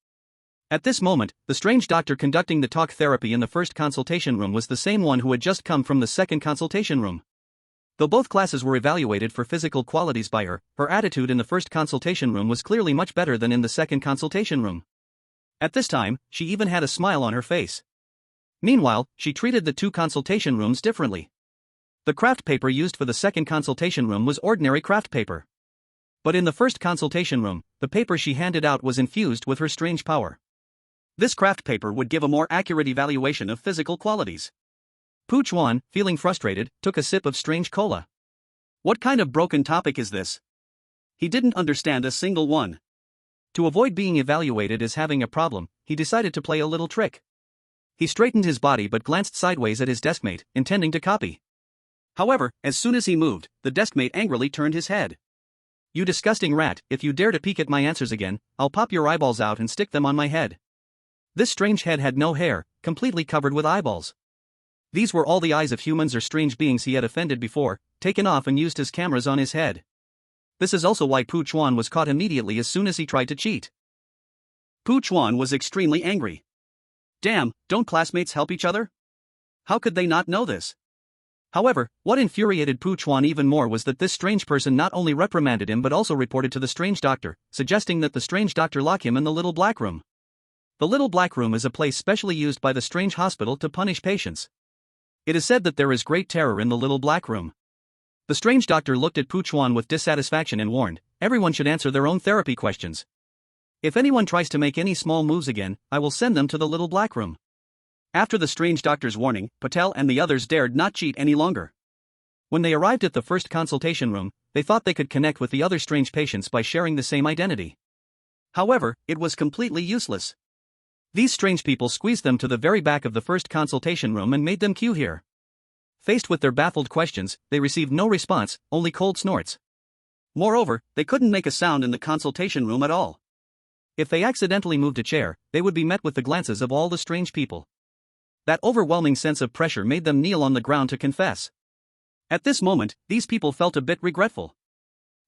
At this moment, the strange doctor conducting the talk therapy in the first consultation room was the same one who had just come from the second consultation room. Though both classes were evaluated for physical qualities by her, her attitude in the first consultation room was clearly much better than in the second consultation room. At this time, she even had a smile on her face. Meanwhile, she treated the two consultation rooms differently. The craft paper used for the second consultation room was ordinary craft paper. But in the first consultation room, the paper she handed out was infused with her strange power. This craft paper would give a more accurate evaluation of physical qualities. Pu Chuan, feeling frustrated, took a sip of strange cola. What kind of broken topic is this? He didn't understand a single one. To avoid being evaluated as having a problem, he decided to play a little trick. He straightened his body but glanced sideways at his deskmate, intending to copy. However, as soon as he moved, the deskmate angrily turned his head. "You disgusting rat, if you dare to peek at my answers again, I'll pop your eyeballs out and stick them on my head." This strange head had no hair, completely covered with eyeballs. These were all the eyes of humans or strange beings he had offended before, taken off and used as cameras on his head. This is also why Pu Chuan was caught immediately as soon as he tried to cheat. Pu Chuan was extremely angry. Damn, don't classmates help each other? How could they not know this? However, what infuriated Pu Chuan even more was that this strange person not only reprimanded him but also reported to the strange doctor, suggesting that the strange doctor lock him in the little black room. The little black room is a place specially used by the strange hospital to punish patients. It is said that there is great terror in the little black room. The strange doctor looked at Pu Chuan with dissatisfaction and warned, everyone should answer their own therapy questions. If anyone tries to make any small moves again, I will send them to the little black room. After the strange doctor's warning, Patel and the others dared not cheat any longer. When they arrived at the first consultation room, they thought they could connect with the other strange patients by sharing the same identity. However, it was completely useless. These strange people squeezed them to the very back of the first consultation room and made them queue here. Faced with their baffled questions, they received no response, only cold snorts. Moreover, they couldn't make a sound in the consultation room at all. If they accidentally moved a chair, they would be met with the glances of all the strange people. That overwhelming sense of pressure made them kneel on the ground to confess. At this moment, these people felt a bit regretful.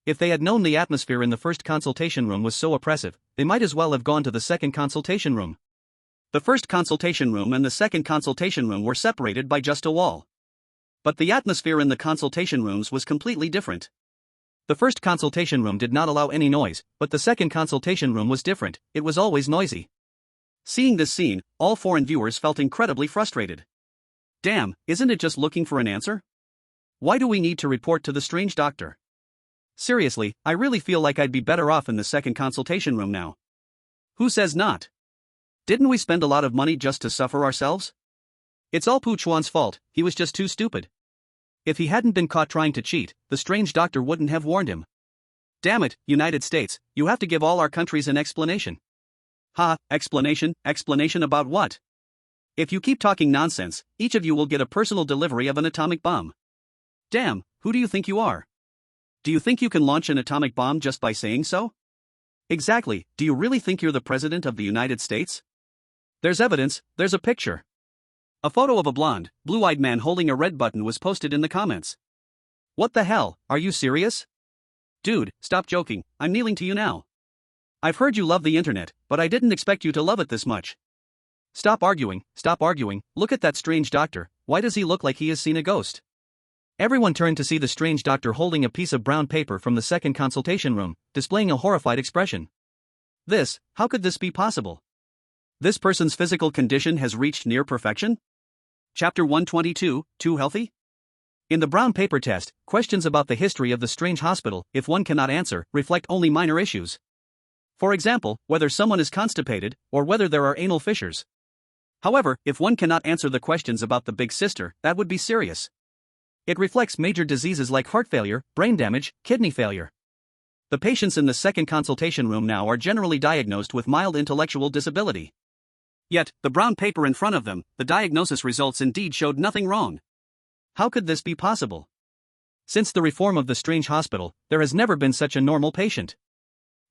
If they had known the atmosphere in the first consultation room was so oppressive, they might as well have gone to the second consultation room. The first consultation room and the second consultation room were separated by just a wall. But the atmosphere in the consultation rooms was completely different. The first consultation room did not allow any noise, but the second consultation room was different, it was always noisy. Seeing this scene, all foreign viewers felt incredibly frustrated. Damn, isn't it just looking for an answer? Why do we need to report to the strange doctor? Seriously, I really feel like I'd be better off in the second consultation room now. Who says not? Didn't we spend a lot of money just to suffer ourselves? It's all Pu Chuan's fault, he was just too stupid. If he hadn't been caught trying to cheat, the strange doctor wouldn't have warned him. Damn it, United States, you have to give all our countries an explanation. Ha, explanation? Explanation about what? If you keep talking nonsense, each of you will get a personal delivery of an atomic bomb. Damn, who do you think you are? Do you think you can launch an atomic bomb just by saying so? Exactly, do you really think you're the President of the United States? There's evidence, there's a picture. A photo of a blonde, blue-eyed man holding a red button was posted in the comments. What the hell, are you serious? Dude, stop joking, I'm kneeling to you now. I've heard you love the internet, but I didn't expect you to love it this much. Stop arguing, look at that strange doctor, why does he look like he has seen a ghost? Everyone turned to see the strange doctor holding a piece of brown paper from the second consultation room, displaying a horrified expression. How could this be possible? This person's physical condition has reached near perfection? Chapter 122, Too Healthy? In the brown paper test, questions about the history of the strange hospital, if one cannot answer, reflect only minor issues. For example, whether someone is constipated, or whether there are anal fissures. However, if one cannot answer the questions about the big sister, that would be serious. It reflects major diseases like heart failure, brain damage, kidney failure. The patients in the second consultation room now are generally diagnosed with mild intellectual disability. Yet, the brown paper in front of them, the diagnosis results indeed showed nothing wrong. How could this be possible? Since the reform of the strange hospital, there has never been such a normal patient.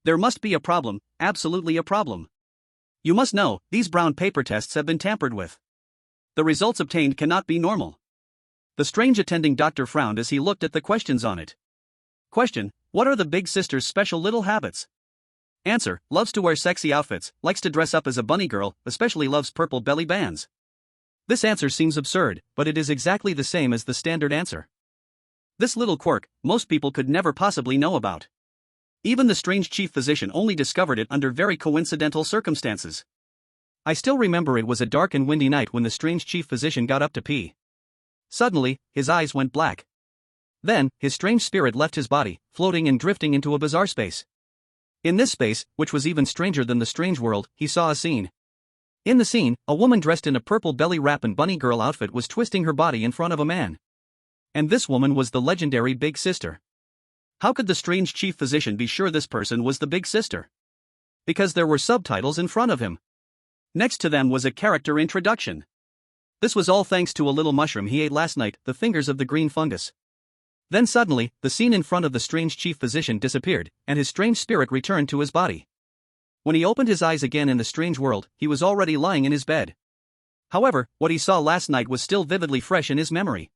There must be a problem, absolutely a problem. You must know, these brown paper tests have been tampered with. The results obtained cannot be normal. The strange attending doctor frowned as he looked at the questions on it. Question: what are the big sister's special little habits? Answer: loves to wear sexy outfits, likes to dress up as a bunny girl, especially loves purple belly bands. This answer seems absurd, but it is exactly the same as the standard answer. This little quirk, most people could never possibly know about. Even the strange chief physician only discovered it under very coincidental circumstances. I still remember it was a dark and windy night when the strange chief physician got up to pee. Suddenly, his eyes went black. Then, his strange spirit left his body, floating and drifting into a bizarre space. In this space, which was even stranger than the strange world, he saw a scene. In the scene, a woman dressed in a purple belly wrap and bunny girl outfit was twisting her body in front of a man. And this woman was the legendary Big Sister. How could the strange chief physician be sure this person was the Big Sister? Because there were subtitles in front of him. Next to them was a character introduction. This was all thanks to a little mushroom he ate last night, the fingers of the green fungus. Then suddenly, the scene in front of the strange chief physician disappeared, and his strange spirit returned to his body. When he opened his eyes again in the strange world, he was already lying in his bed. However, what he saw last night was still vividly fresh in his memory.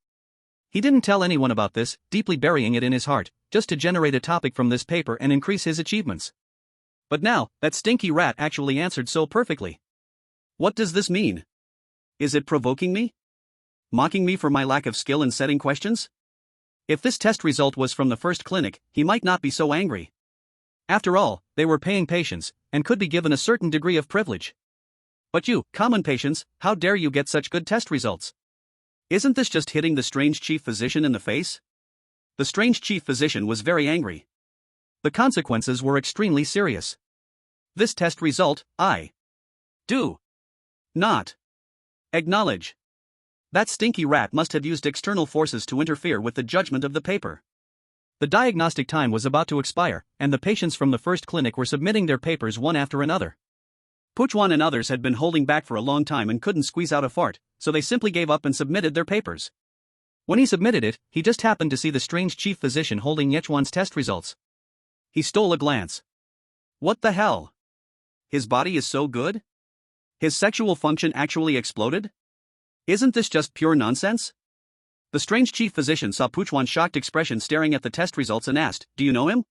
He didn't tell anyone about this, deeply burying it in his heart, just to generate a topic from this paper and increase his achievements. But now, that stinky rat actually answered so perfectly. What does this mean? Is it provoking me? Mocking me for my lack of skill in setting questions? If this test result was from the first clinic, he might not be so angry. After all, they were paying patients, and could be given a certain degree of privilege. But you, common patients, how dare you get such good test results? Isn't this just hitting the strange chief physician in the face? The strange chief physician was very angry. The consequences were extremely serious. This test result, I do not acknowledge. That stinky rat must have used external forces to interfere with the judgment of the paper. The diagnostic time was about to expire, and the patients from the first clinic were submitting their papers one after another. Yichuan and others had been holding back for a long time and couldn't squeeze out a fart, so they simply gave up and submitted their papers. When he submitted it, he just happened to see the strange chief physician holding Ye Chuan's test results. He stole a glance. What the hell? His body is so good? His sexual function actually exploded? Isn't this just pure nonsense? The strange chief physician saw Yichuan's shocked expression staring at the test results and asked, "Do you know him?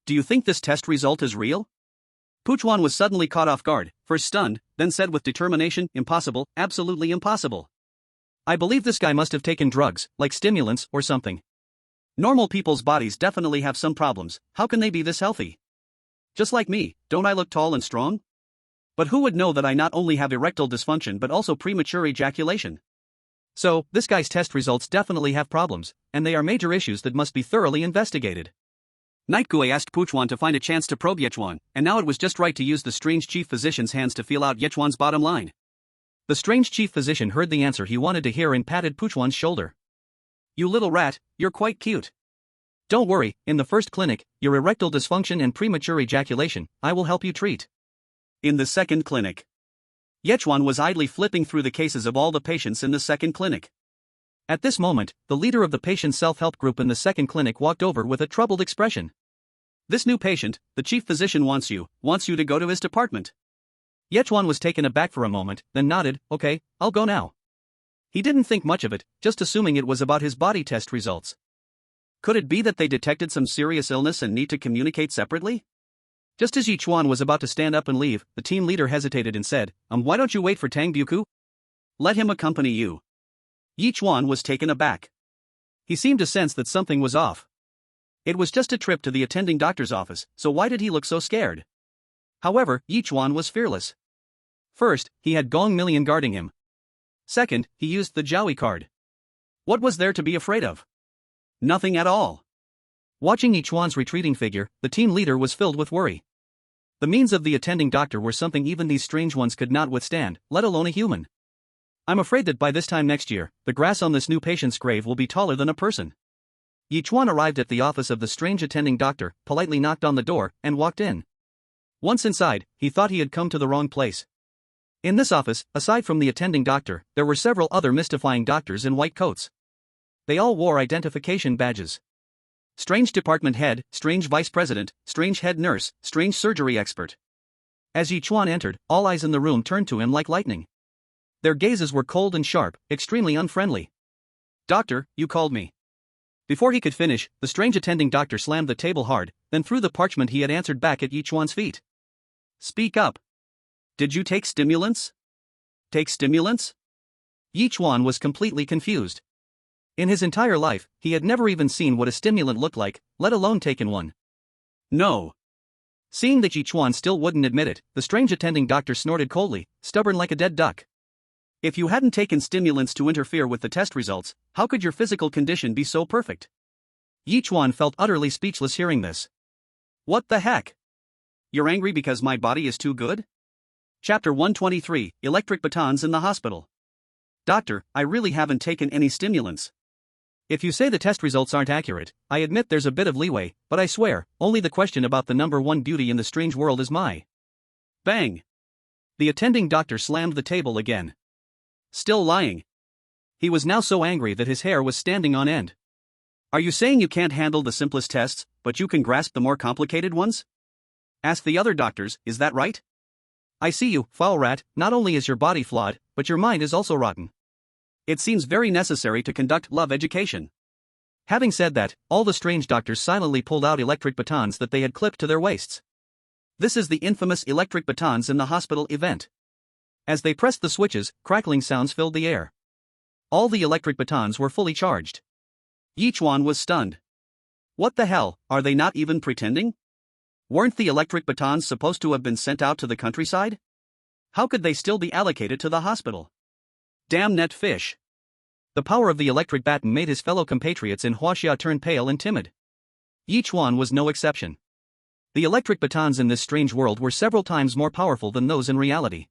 Do you think this test result is real?" Yichuan was suddenly caught off guard, first stunned, then said with determination, "Impossible, absolutely impossible. I believe this guy must have taken drugs, like stimulants or something. Normal people's bodies definitely have some problems, how can they be this healthy? Just like me, don't I look tall and strong? But who would know that I not only have erectile dysfunction but also premature ejaculation? So, this guy's test results definitely have problems, and they are major issues that must be thoroughly investigated." Night Gui asked Yichuan to find a chance to probe Yichuan, and now it was just right to use the strange chief physician's hands to feel out Yichuan's bottom line. The strange chief physician heard the answer he wanted to hear and patted Yichuan's shoulder. "You little rat, you're quite cute. Don't worry, in the first clinic, your erectile dysfunction and premature ejaculation, I will help you treat." In the second clinic, Yichuan was idly flipping through the cases of all the patients in the second clinic. At this moment, the leader of the patient self-help group in the second clinic walked over with a troubled expression. "This new patient, the chief physician wants you to go to his department." Yichuan was taken aback for a moment, then nodded, "Okay, I'll go now." He didn't think much of it, just assuming it was about his body test results. Could it be that they detected some serious illness and need to communicate separately? Just as Ye Chuan was about to stand up and leave, the team leader hesitated and said, Why don't you wait for Tang Buku? Let him accompany you." Ye Chuan was taken aback. He seemed to sense that something was off. It was just a trip to the attending doctor's office, so why did he look so scared? However, Ye Chuan was fearless. First, he had Gong Million guarding him. Second, he used the Zhaoyi card. What was there to be afraid of? Nothing at all. Watching Ye Chuan's retreating figure, the team leader was filled with worry. The means of the attending doctor were something even these strange ones could not withstand, let alone a human. I'm afraid that by this time next year, the grass on this new patient's grave will be taller than a person. Yichuan arrived at the office of the strange attending doctor, politely knocked on the door, and walked in. Once inside, he thought he had come to the wrong place. In this office, aside from the attending doctor, there were several other mystifying doctors in white coats. They all wore identification badges. Strange department head, strange vice president, strange head nurse, strange surgery expert. As Yichuan entered, all eyes in the room turned to him like lightning. Their gazes were cold and sharp, extremely unfriendly. "Doctor, you called me." Before he could finish, the strange attending doctor slammed the table hard, then threw the parchment he had answered back at Yichuan's feet. "Speak up. Did you take stimulants?" "Take stimulants?" Yichuan was completely confused. In his entire life, he had never even seen what a stimulant looked like, let alone taken one. "No." Seeing that Yichuan still wouldn't admit it, the strange attending doctor snorted coldly, stubborn like a dead duck. "If you hadn't taken stimulants to interfere with the test results, how could your physical condition be so perfect?" Yichuan felt utterly speechless hearing this. "What the heck? You're angry because my body is too good?" Chapter 123, Electric Batons in the Hospital. "Doctor, I really haven't taken any stimulants." "If you say the test results aren't accurate, I admit there's a bit of leeway, but I swear, only the question about the number one beauty in the strange world is my..." Bang! The attending doctor slammed the table again. Still lying. He was now so angry that his hair was standing on end. "Are you saying you can't handle the simplest tests, but you can grasp the more complicated ones?" asked the other doctors, "is that right?" "I see you, foul rat, not only is your body flawed, but your mind is also rotten. It seems very necessary to conduct love education." Having said that, all the strange doctors silently pulled out electric batons that they had clipped to their waists. This is the infamous electric batons in the hospital event. As they pressed the switches, crackling sounds filled the air. All the electric batons were fully charged. Yichuan was stunned. What the hell, are they not even pretending? Weren't the electric batons supposed to have been sent out to the countryside? How could they still be allocated to the hospital? Damn net fish. The power of the electric baton made his fellow compatriots in Huaxia turn pale and timid. Yichuan was no exception. The electric batons in this strange world were several times more powerful than those in reality.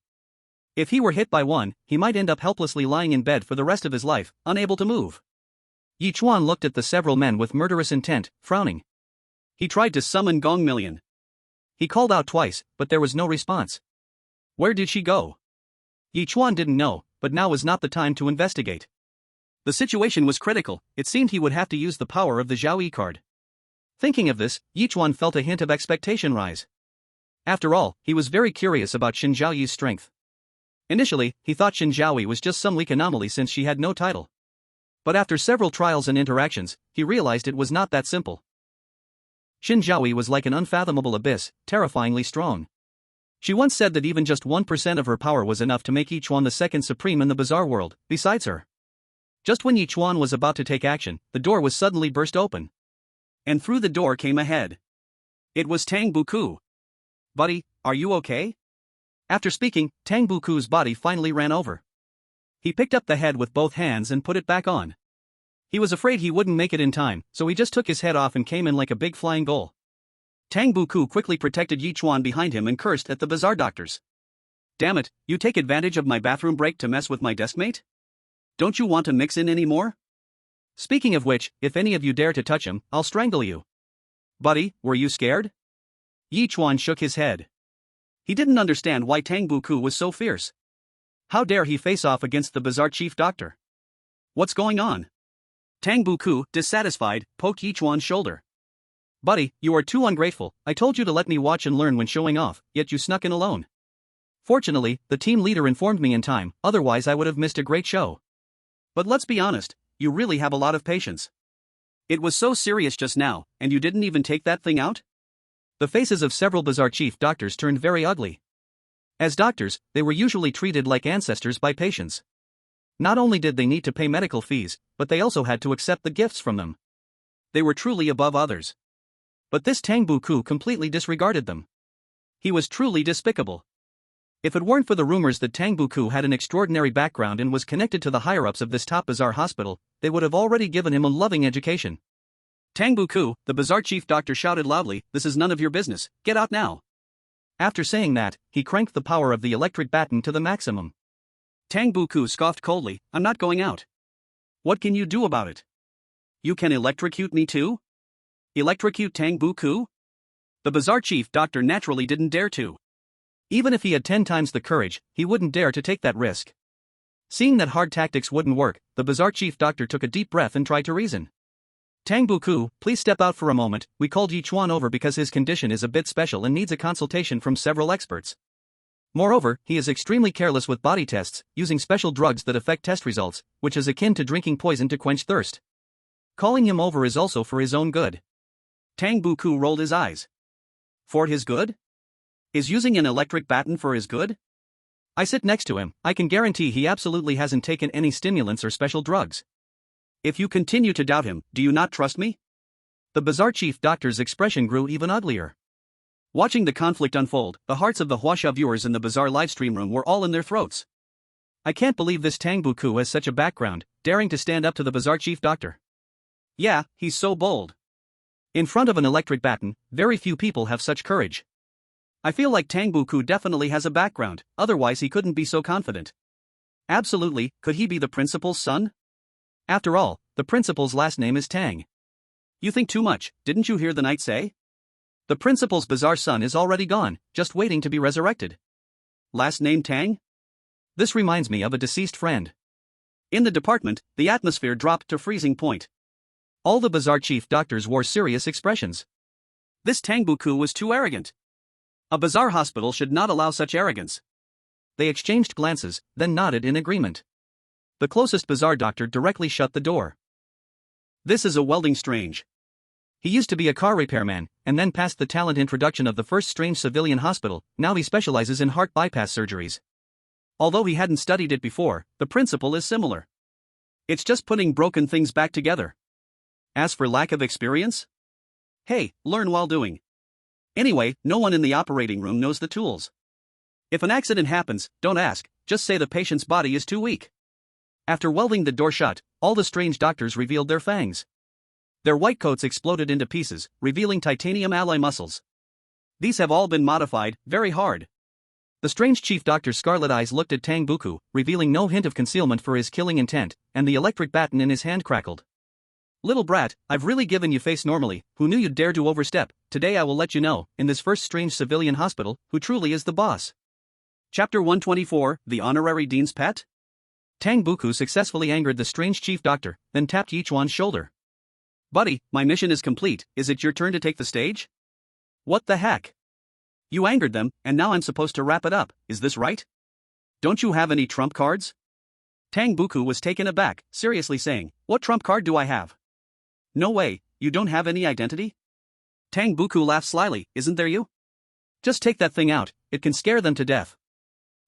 If he were hit by one, he might end up helplessly lying in bed for the rest of his life, unable to move. Yichuan looked at the several men with murderous intent, frowning. He tried to summon Gong Million. He called out twice, but there was no response. Where did she go? Yichuan didn't know, but now was not the time to investigate. The situation was critical. It seemed he would have to use the power of the Zhaoyi card. Thinking of this, Yichuan felt a hint of expectation rise. After all, he was very curious about Shen Zhaoyi's strength. Initially, he thought Shen Zhaoyi was just some weak anomaly since she had no title. But after several trials and interactions, he realized it was not that simple. Shen Zhaoyi was like an unfathomable abyss, terrifyingly strong. She once said that even just 1% of her power was enough to make Yichuan the second supreme in the bizarre world, besides her. Just when Yichuan was about to take action, the door was suddenly burst open. And through the door came a head. It was Tang Buku. "Buddy, are you okay?" After speaking, Tang Buku's body finally ran over. He picked up the head with both hands and put it back on. He was afraid he wouldn't make it in time, so he just took his head off and came in like a big flying goal. Tang Buku quickly protected Yichuan behind him and cursed at the bizarre doctors. "Damn it, you take advantage of my bathroom break to mess with my deskmate? Don't you want to mix in any more? Speaking of which, if any of you dare to touch him, I'll strangle you." "Buddy, were you scared?" Yichuan shook his head. He didn't understand why Tang Buku was so fierce. How dare he face off against the bizarre chief doctor? "What's going on?" Tang Buku, dissatisfied, poked Yichuan's shoulder. "Buddy, you are too ungrateful. I told you to let me watch and learn when showing off, yet you snuck in alone. Fortunately, the team leader informed me in time, otherwise I would have missed a great show. But let's be honest, you really have a lot of patience. It was so serious just now, and you didn't even take that thing out?" The faces of several bizarre chief doctors turned very ugly. As doctors, they were usually treated like ancestors by patients. Not only did they need to pay medical fees, but they also had to accept the gifts from them. They were truly above others. But this Tang Buku completely disregarded them. He was truly despicable. If it weren't for the rumors that Tang Buku had an extraordinary background and was connected to the higher-ups of this top bizarre hospital, they would have already given him a loving education. "Tang Buku," the bizarre chief doctor shouted loudly, "this is none of your business, get out now." After saying that, he cranked the power of the electric baton to the maximum. Tang Buku scoffed coldly, I'm not going out. What can you do about it? You can electrocute me too? Electrocute Tang Buku? The bazaar chief doctor naturally didn't dare to. Even if he had 10 times the courage, he wouldn't dare to take that risk. Seeing that hard tactics wouldn't work, the bazaar chief doctor took a deep breath and tried to reason. Tang Buku, please step out for a moment. We called Ye Chuan over because his condition is a bit special and needs a consultation from several experts. Moreover, he is extremely careless with body tests, using special drugs that affect test results, which is akin to drinking poison to quench thirst. Calling him over is also for his own good. Tang Buku rolled his eyes. For his good? Is using an electric baton for his good? I sit next to him, I can guarantee he absolutely hasn't taken any stimulants or special drugs. If you continue to doubt him, do you not trust me? The bazaar chief doctor's expression grew even uglier. Watching the conflict unfold, the hearts of the Huaxia viewers in the bazaar livestream room were all in their throats. I can't believe this Tang Buku has such a background, daring to stand up to the bazaar chief doctor. Yeah, he's so bold. In front of an electric baton, very few people have such courage. I feel like Tang Buku definitely has a background, otherwise he couldn't be so confident. Absolutely, could he be the principal's son? After all, the principal's last name is Tang. You think too much, didn't you hear the knight say? The principal's bazaar son is already gone, just waiting to be resurrected. Last name Tang? This reminds me of a deceased friend. In the department, the atmosphere dropped to freezing point. All the bazaar chief doctors wore serious expressions. This Tang Buku was too arrogant. A bazaar hospital should not allow such arrogance. They exchanged glances, then nodded in agreement. The closest bazaar doctor directly shut the door. This is a welding strange. He used to be a car repairman, and then passed the talent introduction of the first strange civilian hospital. Now he specializes in heart bypass surgeries. Although he hadn't studied it before, the principle is similar. It's just putting broken things back together. As for lack of experience? Hey, learn while doing. Anyway, no one in the operating room knows the tools. If an accident happens, don't ask, just say the patient's body is too weak. After welding the door shut, all the strange doctors revealed their fangs. Their white coats exploded into pieces, revealing titanium alloy muscles. These have all been modified, very hard. The strange chief doctor's scarlet eyes looked at Tang Buku, revealing no hint of concealment for his killing intent, and the electric baton in his hand crackled. Little brat, I've really given you face normally, who knew you'd dare to overstep. Today I will let you know, in this first strange civilian hospital, who truly is the boss. Chapter 124, The Honorary Dean's Pet? Tang Buku successfully angered the strange chief doctor, then tapped Yichuan's shoulder. Buddy, my mission is complete, is it your turn to take the stage? What the heck? You angered them, and now I'm supposed to wrap it up, is this right? Don't you have any trump cards? Tang Buku was taken aback, seriously saying, what trump card do I have? No way, you don't have any identity? Tang Buku laughed slyly, isn't there you? Just take that thing out, it can scare them to death.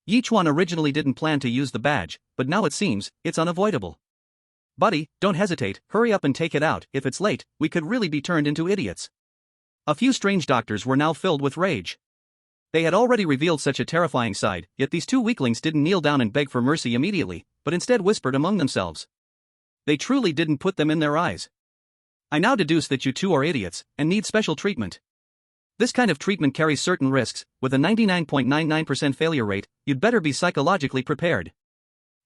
Yichuan originally didn't plan to use the badge, but now it seems, it's unavoidable. Buddy, don't hesitate, hurry up and take it out. If it's late, we could really be turned into idiots. A few strange doctors were now filled with rage. They had already revealed such a terrifying side, yet these two weaklings didn't kneel down and beg for mercy immediately, but instead whispered among themselves. They truly didn't put them in their eyes. I now deduce that you two are idiots, and need special treatment. This kind of treatment carries certain risks. With a 99.99% failure rate, you'd better be psychologically prepared.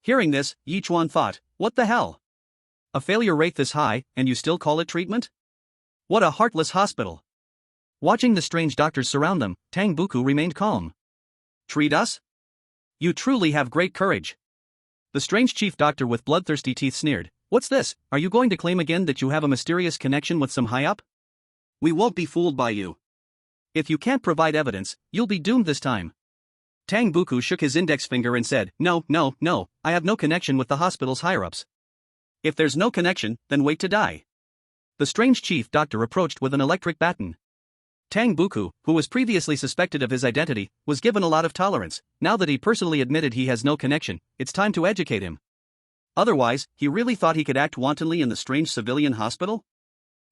Hearing this, Yichuan thought, what the hell? A failure rate this high, and you still call it treatment? What a heartless hospital. Watching the strange doctors surround them, Tang Buku remained calm. Treat us? You truly have great courage. The strange chief doctor with bloodthirsty teeth sneered, what's this, are you going to claim again that you have a mysterious connection with some high-up? We won't be fooled by you. If you can't provide evidence, you'll be doomed this time. Tang Buku shook his index finger and said, no, I have no connection with the hospital's higher-ups. If there's no connection, then wait to die. The strange chief doctor approached with an electric baton. Tang Buku, who was previously suspected of his identity, was given a lot of tolerance. Now that he personally admitted he has no connection, it's time to educate him. Otherwise, he really thought he could act wantonly in the strange civilian hospital?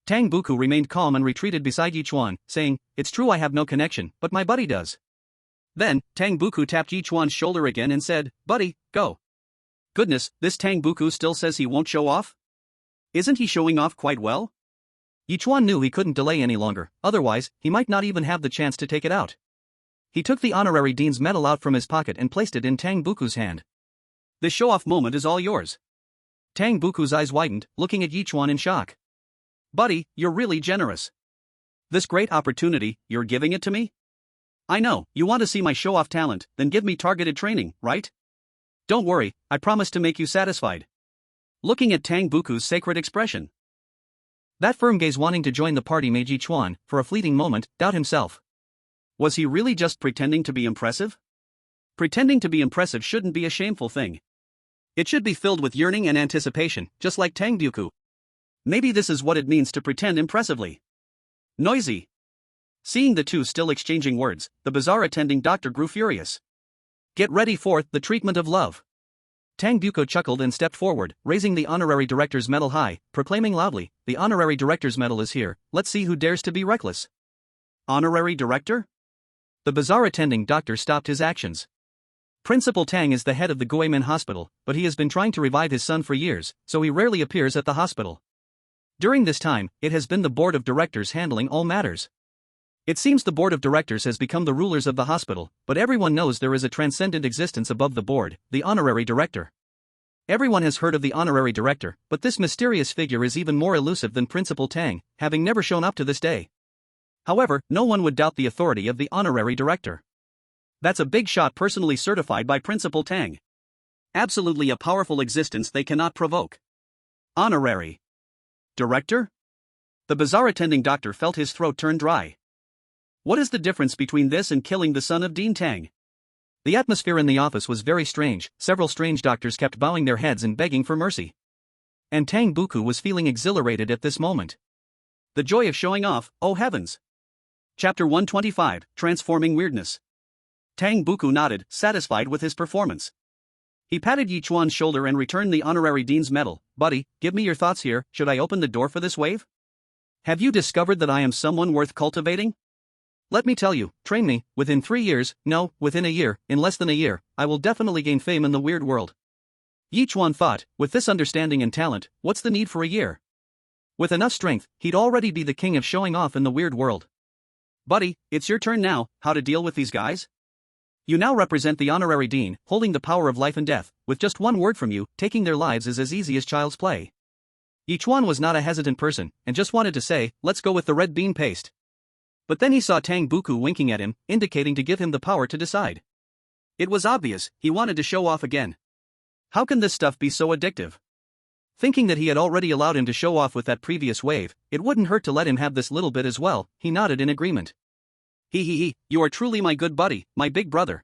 Tang Buku remained calm and retreated beside Yichuan, saying, it's true I have no connection, but my buddy does. Then, Tang Buku tapped Yichuan's shoulder again and said, buddy, go. Goodness, this Tang Buku still says he won't show off? Isn't he showing off quite well? Yichuan knew he couldn't delay any longer, otherwise, he might not even have the chance to take it out. He took the honorary dean's medal out from his pocket and placed it in Tang Buku's hand. "This show-off moment is all yours." Tang Buku's eyes widened, looking at Yichuan in shock. "Buddy, you're really generous. This great opportunity, you're giving it to me? I know, you want to see my show-off talent, then give me targeted training, right? Don't worry, I promise to make you satisfied." Looking at Tang Buku's sacred expression, that firm gaze wanting to join the party made Ye Chuan, for a fleeting moment, doubt himself. Was he really just pretending to be impressive? Pretending to be impressive shouldn't be a shameful thing. It should be filled with yearning and anticipation, just like Tang Buku. Maybe this is what it means to pretend impressively. Noisy. Seeing the two still exchanging words, the bazaar attending doctor grew furious. "Get ready for the treatment of love." Tang Buku chuckled and stepped forward, raising the honorary director's medal high, proclaiming loudly, "The honorary director's medal is here, let's see who dares to be reckless." Honorary director? The bazaar attending doctor stopped his actions. Principal Tang is the head of the Guimen Hospital, but he has been trying to revive his son for years, so he rarely appears at the hospital. During this time, it has been the board of directors handling all matters. It seems the board of directors has become the rulers of the hospital, but everyone knows there is a transcendent existence above the board, the honorary director. Everyone has heard of the honorary director, but this mysterious figure is even more elusive than Principal Tang, having never shown up to this day. However, no one would doubt the authority of the honorary director. That's a big shot personally certified by Principal Tang. Absolutely a powerful existence they cannot provoke. Honorary director? The bazaar attending doctor felt his throat turn dry. What is the difference between this and killing the son of Dean Tang? The atmosphere in the office was very strange, several strange doctors kept bowing their heads and begging for mercy. And Tang Buku was feeling exhilarated at this moment. The joy of showing off, oh heavens! Chapter 125, Transforming Weirdness. Tang Buku nodded, satisfied with his performance. He patted Ye Chuan's shoulder and returned the honorary dean's medal. "Buddy, give me your thoughts here, should I open the door for this wave? Have you discovered that I am someone worth cultivating? Let me tell you, train me, within 3 years, no, within a year, in less than a year, I will definitely gain fame in the weird world." Ye Chuan thought, with this understanding and talent, what's the need for a year? With enough strength, he'd already be the king of showing off in the weird world. "Buddy, it's your turn now, how to deal with these guys? You now represent the honorary dean, holding the power of life and death. With just one word from you, taking their lives is as easy as child's play." Ye Chuan was not a hesitant person, and just wanted to say, "Let's go with the red bean paste." But then he saw Tang Buku winking at him, indicating to give him the power to decide. It was obvious, he wanted to show off again. How can this stuff be so addictive? Thinking that he had already allowed him to show off with that previous wave, it wouldn't hurt to let him have this little bit as well. He nodded in agreement. He, you are truly my good buddy, my big brother."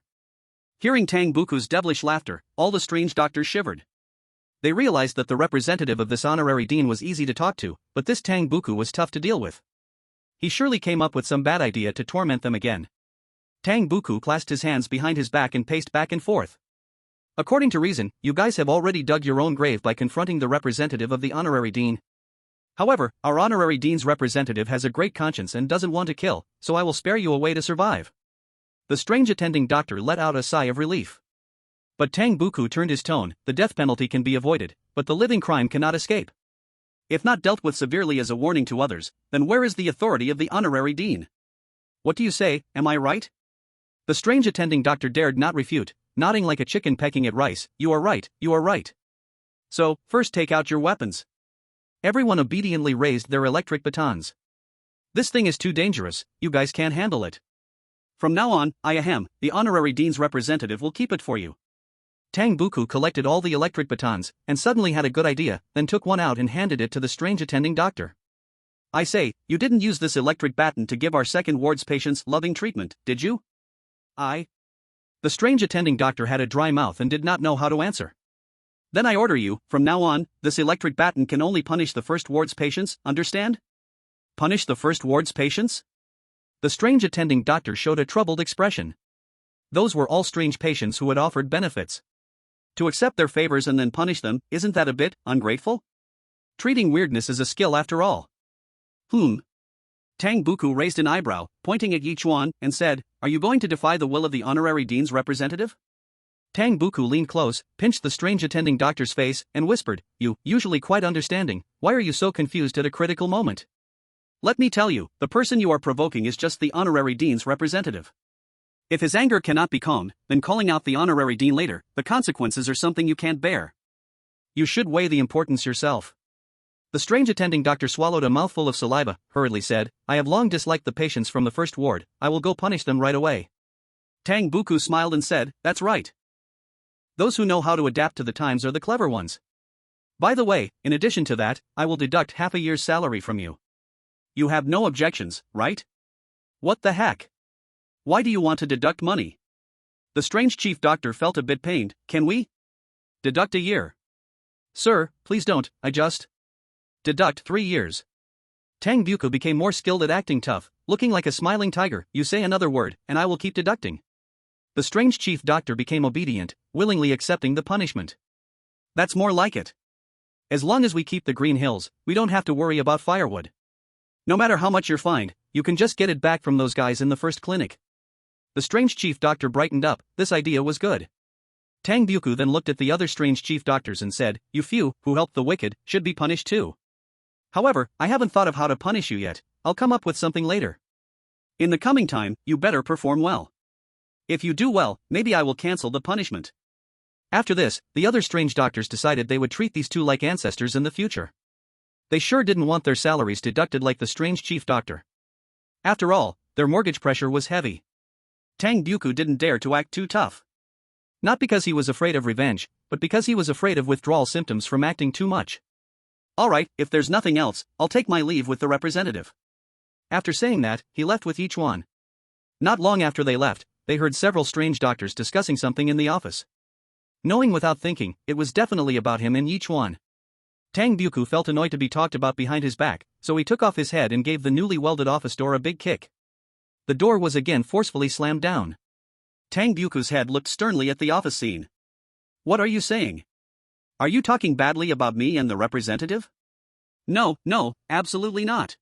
Hearing Tang Buku's devilish laughter, all the strange doctors shivered. They realized that the representative of this honorary dean was easy to talk to, but this Tang Buku was tough to deal with. He surely came up with some bad idea to torment them again. Tang Buku clasped his hands behind his back and paced back and forth. "According to reason, you guys have already dug your own grave by confronting the representative of the honorary dean. However, our honorary dean's representative has a great conscience and doesn't want to kill, so I will spare you a way to survive." The strange attending doctor let out a sigh of relief. But Tang Buku turned his tone. "The death penalty can be avoided, but the living crime cannot escape. If not dealt with severely as a warning to others, then where is the authority of the honorary dean? What do you say, am I right?" The strange attending doctor dared not refute, nodding like a chicken pecking at rice. "You are right, you are right. So, first take out your weapons." Everyone obediently raised their electric batons. "This thing is too dangerous, you guys can't handle it. From now on, the honorary dean's representative will keep it for you." Tang Buku collected all the electric batons, and suddenly had a good idea, then took one out and handed it to the strange attending doctor. "I say, you didn't use this electric baton to give our second ward's patients loving treatment, did you?" The strange attending doctor had a dry mouth and did not know how to answer. "Then I order you, from now on, this electric baton can only punish the first ward's patients, understand?" "Punish the first ward's patients?" The strange attending doctor showed a troubled expression. Those were all strange patients who had offered benefits. To accept their favors and then punish them, isn't that a bit ungrateful? Treating weirdness is a skill after all. Tang Buku raised an eyebrow, pointing at Ye Chuan, and said, "Are you going to defy the will of the honorary dean's representative?" Tang Buku leaned close, pinched the strange attending doctor's face, and whispered, "You, usually quite understanding, why are you so confused at a critical moment? Let me tell you, the person you are provoking is just the honorary dean's representative. If his anger cannot be calmed, then calling out the honorary dean later, the consequences are something you can't bear. You should weigh the importance yourself. The strange attending doctor swallowed a mouthful of saliva, hurriedly said, I have long disliked the patients from the first ward, I will go punish them right away. Tang Buku smiled and said, that's right. Those who know how to adapt to the times are the clever ones. By the way, in addition to that, I will deduct half a year's salary from you. You have no objections, right? What the heck? Why do you want to deduct money? The strange chief doctor felt a bit pained. Can we deduct a year? Sir, please don't, I just deduct 3 years. Tang Buku became more skilled at acting tough, looking like a smiling tiger. You say another word, and I will keep deducting. The strange chief doctor became obedient, willingly accepting the punishment. That's more like it. As long as we keep the green hills, we don't have to worry about firewood. No matter how much you're fined, you can just get it back from those guys in the first clinic. The strange chief doctor brightened up. This idea was good. Tang Buku then looked at the other strange chief doctors and said, you few, who helped the wicked, should be punished too. However, I haven't thought of how to punish you yet, I'll come up with something later. In the coming time, you better perform well. If you do well, maybe I will cancel the punishment. After this, the other strange doctors decided they would treat these two like ancestors in the future. They sure didn't want their salaries deducted like the strange chief doctor. After all, their mortgage pressure was heavy. Tang Buku didn't dare to act too tough. Not because he was afraid of revenge, but because he was afraid of withdrawal symptoms from acting too much. Alright, if there's nothing else, I'll take my leave with the representative. After saying that, he left with Yichuan. Not long after they left, they heard several strange doctors discussing something in the office. Knowing without thinking, it was definitely about him and Yichuan. Tang Buku felt annoyed to be talked about behind his back, so he took off his head and gave the newly welded office door a big kick. The door was again forcefully slammed down. Tang Buku's head looked sternly at the office scene. What are you saying? Are you talking badly about me and the representative? No, absolutely not.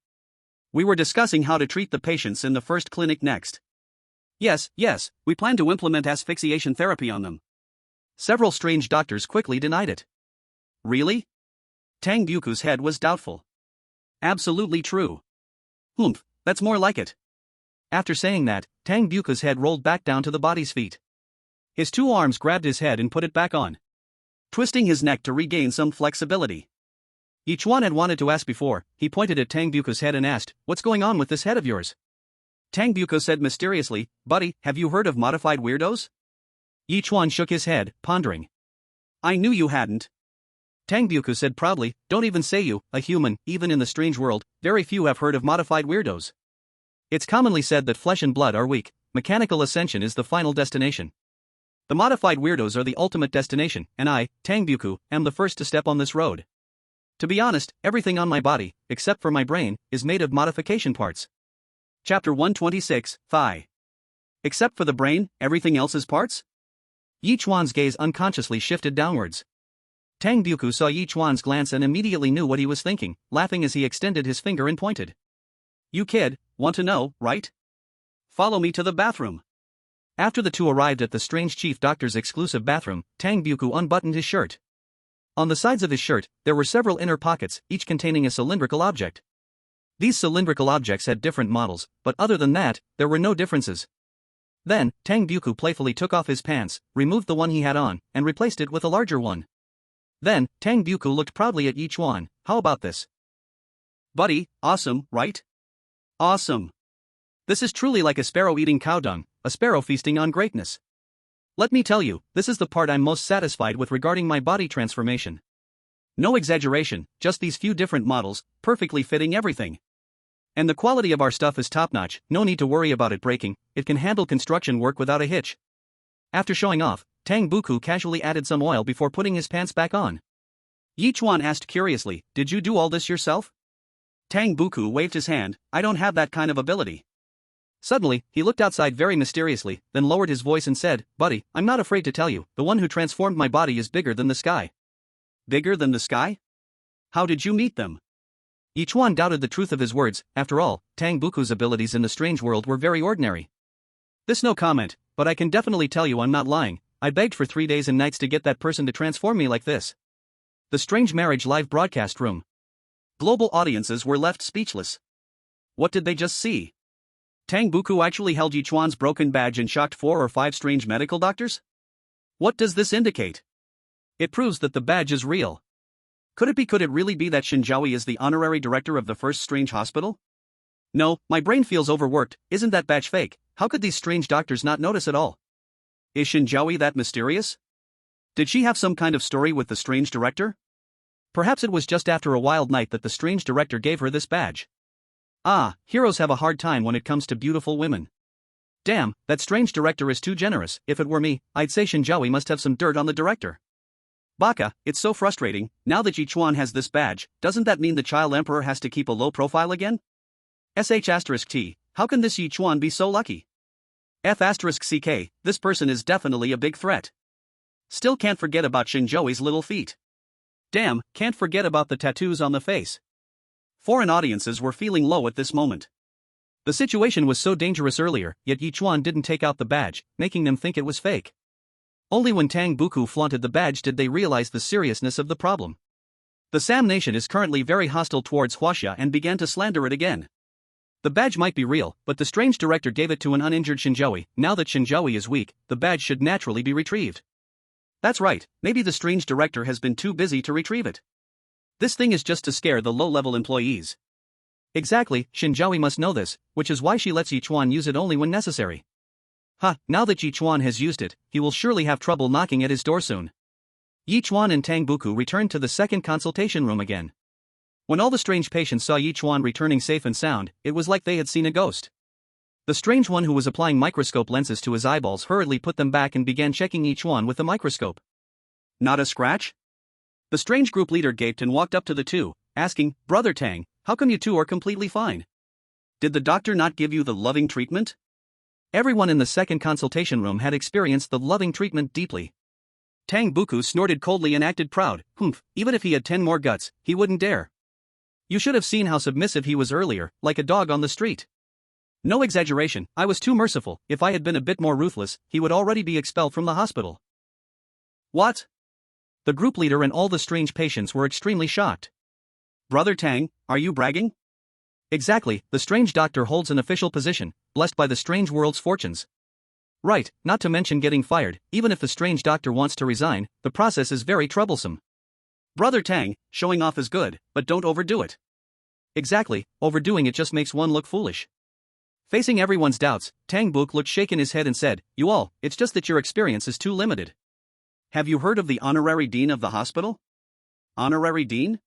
We were discussing how to treat the patients in the first clinic next. Yes, we plan to implement asphyxiation therapy on them. Several strange doctors quickly denied it. Really? Tang Buku's head was doubtful. Absolutely true. Humph, that's more like it. After saying that, Tang Buku's head rolled back down to the body's feet. His two arms grabbed his head and put it back on, twisting his neck to regain some flexibility. Yichuan had wanted to ask before. He pointed at Tang Buku's head and asked, what's going on with this head of yours? Tang Buku said mysteriously, buddy, have you heard of modified weirdos? Yichuan shook his head, pondering. I knew you hadn't. Tang Buku said proudly, don't even say you, a human, even in the strange world, very few have heard of modified weirdos. It's commonly said that flesh and blood are weak, mechanical ascension is the final destination. The modified weirdos are the ultimate destination, and I, Tang Buku, am the first to step on this road. To be honest, everything on my body, except for my brain, is made of modification parts. Chapter 126, Thigh. Except for the brain, everything else is parts? Yichuan's gaze unconsciously shifted downwards. Tang Buku saw Yichuan's glance and immediately knew what he was thinking, laughing as he extended his finger and pointed. You kid, want to know, right? Follow me to the bathroom. After the two arrived at the strange chief doctor's exclusive bathroom, Tang Buku unbuttoned his shirt. On the sides of his shirt, there were several inner pockets, each containing a cylindrical object. These cylindrical objects had different models, but other than that, there were no differences. Then, Tang Buku playfully took off his pants, removed the one he had on, and replaced it with a larger one. Then, Tang Buku looked proudly at Yichuan. How about this? Buddy, awesome, right? Awesome. This is truly like a sparrow eating cow dung, a sparrow feasting on greatness. Let me tell you, this is the part I'm most satisfied with regarding my body transformation. No exaggeration, just these few different models, perfectly fitting everything. And the quality of our stuff is top-notch, no need to worry about it breaking, it can handle construction work without a hitch. After showing off, Tang Buku casually added some oil before putting his pants back on. Yichuan asked curiously, did you do all this yourself? Tang Buku waved his hand, I don't have that kind of ability. Suddenly, he looked outside very mysteriously, then lowered his voice and said, buddy, I'm not afraid to tell you, the one who transformed my body is bigger than the sky. Bigger than the sky? How did you meet them? Yichuan doubted the truth of his words. After all, Tang Buku's abilities in the strange world were very ordinary. This no comment, but I can definitely tell you I'm not lying. I begged for 3 days and nights to get that person to transform me like this. The Strange Marriage live broadcast room. Global audiences were left speechless. What did they just see? Tang Buku actually held Ye Chuan's broken badge and shocked 4 or 5 strange medical doctors? What does this indicate? It proves that the badge is real. Could it really be that Shen Zhaoyi is the honorary director of the first strange hospital? No, my brain feels overworked. Isn't that badge fake? How could these strange doctors not notice at all? Is Shen Zhaoyi that mysterious? Did she have some kind of story with the strange director? Perhaps it was just after a wild night that the strange director gave her this badge. Ah, heroes have a hard time when it comes to beautiful women. Damn, that strange director is too generous. If it were me, I'd say Shen Zhaoyi must have some dirt on the director. Baka, it's so frustrating. Now that Ye Chuan has this badge, doesn't that mean the child emperor has to keep a low profile again? *T, how can this Ye Chuan be so lucky? F***ck, this person is definitely a big threat. Still can't forget about Shen Zhaoyi's little feet. Damn, can't forget about the tattoos on the face. Foreign audiences were feeling low at this moment. The situation was so dangerous earlier, yet Ye Chuan didn't take out the badge, making them think it was fake. Only when Tang Buku flaunted the badge did they realize the seriousness of the problem. The Sam nation is currently very hostile towards Huaxia and began to slander it again. The badge might be real, but the strange director gave it to an uninjured Shen Zhaoyi. Now that Shen Zhaoyi is weak, the badge should naturally be retrieved. That's right, maybe the strange director has been too busy to retrieve it. This thing is just to scare the low-level employees. Exactly, Shen Zhaoyi must know this, which is why she lets Ye Chuan use it only when necessary. Now that Ye Chuan has used it, he will surely have trouble knocking at his door soon. Ye Chuan and Tang Buku returned to the second consultation room again. When all the strange patients saw Ye Chuan returning safe and sound, it was like they had seen a ghost. The strange one who was applying microscope lenses to his eyeballs hurriedly put them back and began checking Ye Chuan with the microscope. Not a scratch? The strange group leader gaped and walked up to the two, asking, "Brother Tang, how come you two are completely fine? Did the doctor not give you the loving treatment?" Everyone in the second consultation room had experienced the loving treatment deeply. Tang Buku snorted coldly and acted proud. Even if he had 10 more guts, he wouldn't dare. You should have seen how submissive he was earlier, like a dog on the street. No exaggeration, I was too merciful. If I had been a bit more ruthless, he would already be expelled from the hospital. What? The group leader and all the strange patients were extremely shocked. Brother Tang, are you bragging? Exactly, the strange doctor holds an official position, blessed by the strange world's fortunes. Right, not to mention getting fired. Even if the strange doctor wants to resign, the process is very troublesome. Brother Tang, showing off is good, but don't overdo it. Exactly, overdoing it just makes one look foolish. Facing everyone's doubts, Tang Buk looked shaken his head and said, "You all, it's just that your experience is too limited. Have you heard of the honorary dean of the hospital?" Honorary dean?